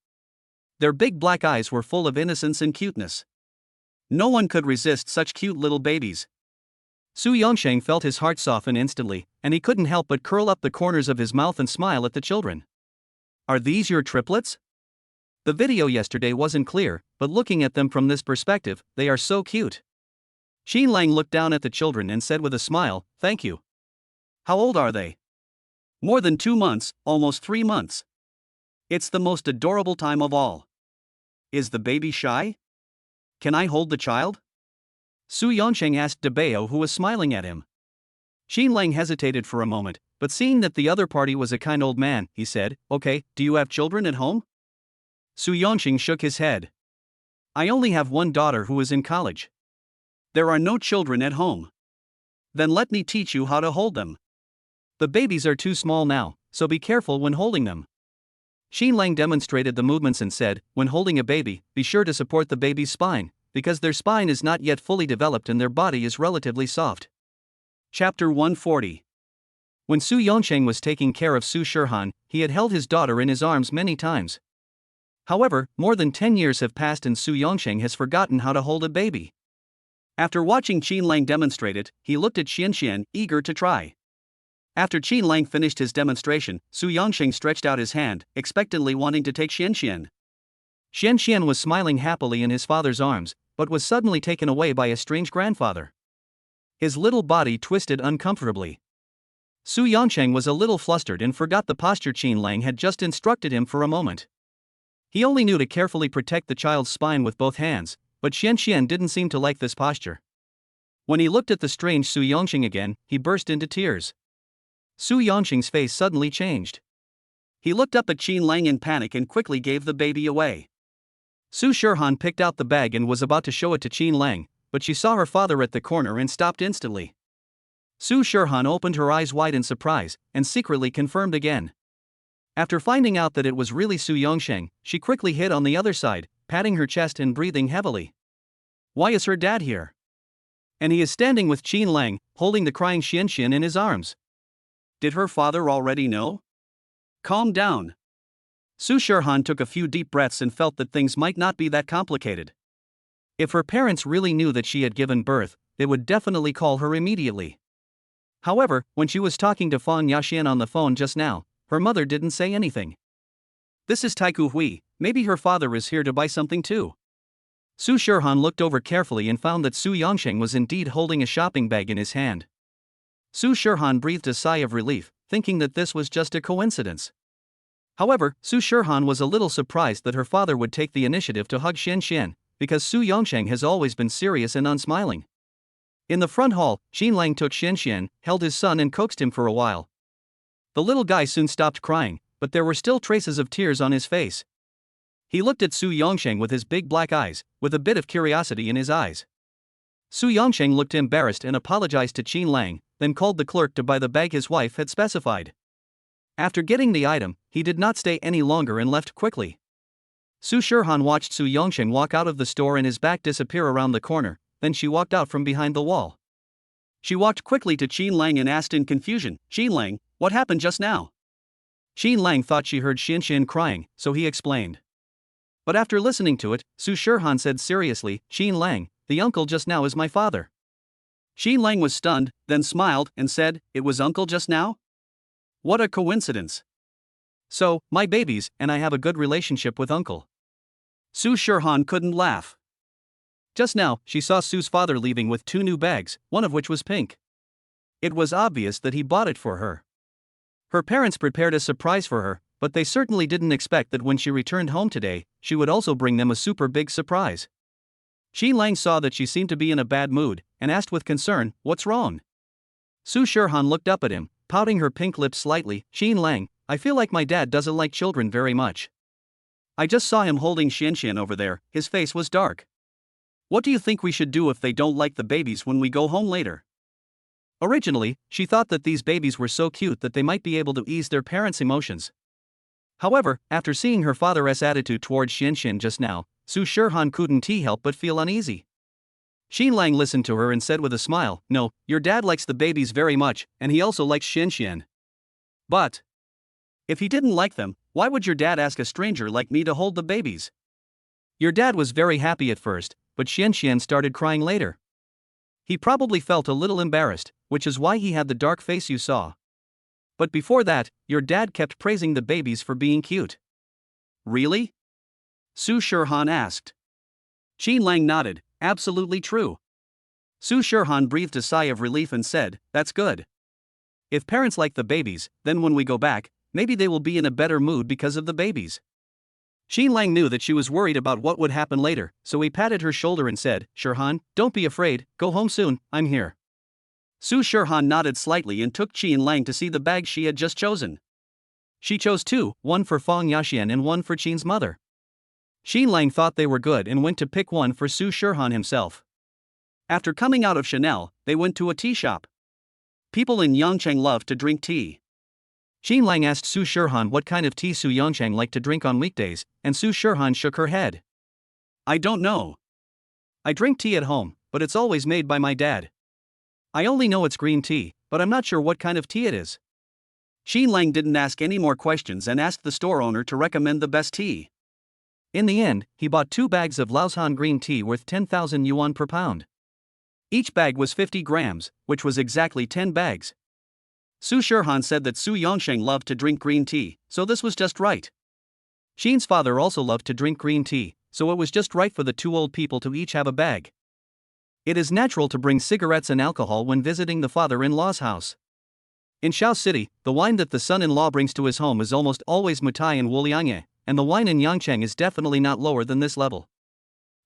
Their big black eyes were full of innocence and cuteness. No one could resist such cute little babies. Su Yongxing felt his heart soften instantly, and he couldn't help but curl up the corners of his mouth and smile at the children. "Are these your triplets?" The video yesterday wasn't clear, but looking at them from this perspective, they are so cute. Qin Lang looked down at the children and said with a smile, "Thank you." "How old are they?" "More than 2 months, almost 3 months. It's the most adorable time of all." "Is the baby shy? Can I hold the child?" Su Yongxing asked Debao, who was smiling at him. Qin Lang hesitated for a moment, but seeing that the other party was a kind old man, he said, "Okay, do you have children at home?" Su Yongxing shook his head. "I only have one daughter who is in college. There are no children at home. Then let me teach you how to hold them. The babies are too small now, so be careful when holding them. Xin Lang demonstrated the movements and said, when holding a baby, be sure to support the baby's spine, because their spine is not yet fully developed and their body is relatively soft. Chapter 140. When Su Yongsheng was taking care of Su Shirhan, he had held his daughter in his arms many times. However, more than 10 years have passed and Su Yongsheng has forgotten how to hold a baby. After watching Qin Lang demonstrate it, he looked at Xianxian, eager to try. After Qin Lang finished his demonstration, Su Yongsheng stretched out his hand, expectantly wanting to take Xianxian. Xianxian was smiling happily in his father's arms, but was suddenly taken away by a strange grandfather. His little body twisted uncomfortably. Su Yongsheng was a little flustered and forgot the posture Qin Lang had just instructed him for a moment. He only knew to carefully protect the child's spine with both hands, but Xianxian didn't seem to like this posture. When he looked at the strange Su Yongsheng again, he burst into tears. Su Yongsheng's face suddenly changed. He looked up at Qin Lang in panic and quickly gave the baby away. Su Shirhan picked out the bag and was about to show it to Qin Lang, but she saw her father at the corner and stopped instantly. Su Shirhan opened her eyes wide in surprise, and secretly confirmed again. After finding out that it was really Su Yongsheng, she quickly hid on the other side, patting her chest and breathing heavily. Why is her dad here? And he is standing with Qin Lang, holding the crying Xianxian in his arms. Did her father already know? Calm down. Su Shirhan took a few deep breaths and felt that things might not be that complicated. If her parents really knew that she had given birth, they would definitely call her immediately. However, when she was talking to Fang Yaxian on the phone just now, her mother didn't say anything. This is Taiku Hui, maybe her father is here to buy something too. Su Shirhan looked over carefully and found that Su Yongsheng was indeed holding a shopping bag in his hand. Su Shirhan breathed a sigh of relief, thinking that this was just a coincidence. However, Su Shirhan was a little surprised that her father would take the initiative to hug Xianxian, because Su Yongsheng has always been serious and unsmiling. In the front hall, Qin Lang took Xianxian, held his son and coaxed him for a while. The little guy soon stopped crying, but there were still traces of tears on his face. He looked at Su Yongsheng with his big black eyes, with a bit of curiosity in his eyes. Su Yongsheng looked embarrassed and apologized to Qin Lang, then called the clerk to buy the bag his wife had specified. After getting the item, he did not stay any longer and left quickly. Su Shirhan watched Su Yongsheng walk out of the store and his back disappear around the corner, then she walked out from behind the wall. She walked quickly to Qin Lang and asked in confusion, Qin Lang, what happened just now? Qin Lang thought she heard Xianxian crying, so he explained. But after listening to it, Su Shirhan said seriously, Qin Lang, the uncle just now is my father. Qin Lang was stunned, then smiled and said, it was uncle just now? What a coincidence. So, my babies, and I have a good relationship with uncle. Su Shirhan couldn't laugh. Just now, she saw Su's father leaving with 2 new bags, one of which was pink. It was obvious that he bought it for her. Her parents prepared a surprise for her, but they certainly didn't expect that when she returned home today, she would also bring them a super big surprise. Qin Lang saw that she seemed to be in a bad mood, and asked with concern, what's wrong? Su Shirhan looked up at him, pouting her pink lips slightly, Qin Lang, I feel like my dad doesn't like children very much. I just saw him holding Xianxian over there, his face was dark. What do you think we should do if they don't like the babies when we go home later? Originally, she thought that these babies were so cute that they might be able to ease their parents' emotions. However, after seeing her father's attitude towards Xianxian just now, Su Shirhan couldn't help but feel uneasy. Qin Lang listened to her and said with a smile, no, your dad likes the babies very much, and he also likes Xianxian. But if he didn't like them, why would your dad ask a stranger like me to hold the babies? Your dad was very happy at first, but Xianxian started crying later. He probably felt a little embarrassed, which is why he had the dark face you saw. But before that, your dad kept praising the babies for being cute. Really? Su Shirhan asked. Qin Lang nodded, absolutely true. Su Shirhan breathed a sigh of relief and said, that's good. If parents like the babies, then when we go back, maybe they will be in a better mood because of the babies. Qin Lang knew that she was worried about what would happen later, so he patted her shoulder and said, Shirhan, don't be afraid, go home soon, I'm here. Su Shirhan nodded slightly and took Qin Lang to see the bag she had just chosen. She chose 2, one for Fang Yaxian and one for Qin's mother. Qin Lang thought they were good and went to pick one for Su Shirhan himself. After coming out of Chanel, they went to a tea shop. People in Yangcheng love to drink tea. Qin Lang asked Su Shirhan what kind of tea Su Yangcheng liked to drink on weekdays, and Su Shirhan shook her head. I don't know. I drink tea at home, but it's always made by my dad. I only know it's green tea, but I'm not sure what kind of tea it is. Qin Lang didn't ask any more questions and asked the store owner to recommend the best tea. In the end, he bought 2 bags of Laoshan green tea worth 10,000 yuan per pound. Each bag was 50 grams, which was exactly 10 bags. Su Shirhan said that Su Yangcheng loved to drink green tea, so this was just right. Qin's father also loved to drink green tea, so it was just right for the 2 old people to each have a bag. It is natural to bring cigarettes and alcohol when visiting the father-in-law's house. In Shao City, the wine that the son-in-law brings to his home is almost always Mutai and Wuliangye, and the wine in Yangcheng is definitely not lower than this level.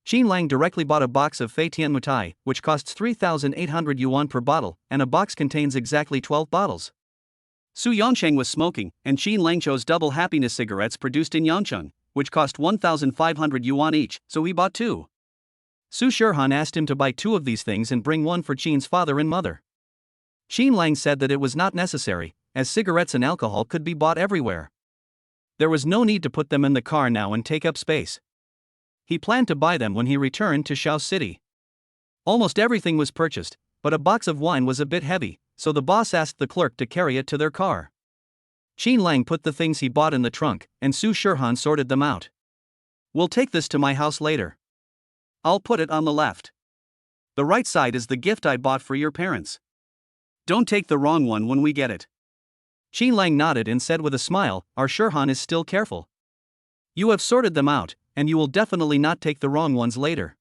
Qin Lang directly bought a box of Fei Tian Mutai, which costs 3,800 yuan per bottle, and a box contains exactly 12 bottles. Su Yangcheng was smoking, and Qin Lang chose double happiness cigarettes produced in Yangcheng, which cost 1,500 yuan each, so he bought 2. Su Shirhan asked him to buy 2 of these things and bring one for Qin's father and mother. Qin Lang said that it was not necessary, as cigarettes and alcohol could be bought everywhere. There was no need to put them in the car now and take up space. He planned to buy them when he returned to Shao City. Almost everything was purchased, but a box of wine was a bit heavy, so the boss asked the clerk to carry it to their car. Qin Lang put the things he bought in the trunk, and Su Shirhan sorted them out. We'll take this to my house later. I'll put it on the left. The right side is the gift I bought for your parents. Don't take the wrong one when we get it. Qin Lang nodded and said with a smile, our Shirhan is still careful. You have sorted them out, and you will definitely not take the wrong ones later.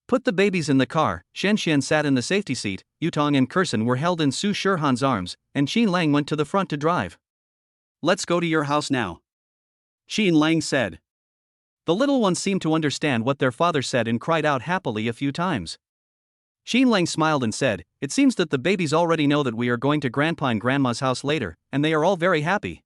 Put the babies in the car. Shen Xian sat in the safety seat, Yutong and Kursen were held in Su Shirhan's arms, and Qin Lang went to the front to drive. Let's go to your house now, Qin Lang said. The little ones seemed to understand what their father said and cried out happily a few times. Qin Lang smiled and said, it seems that the babies already know that we are going to Grandpa and Grandma's house later, and they are all very happy.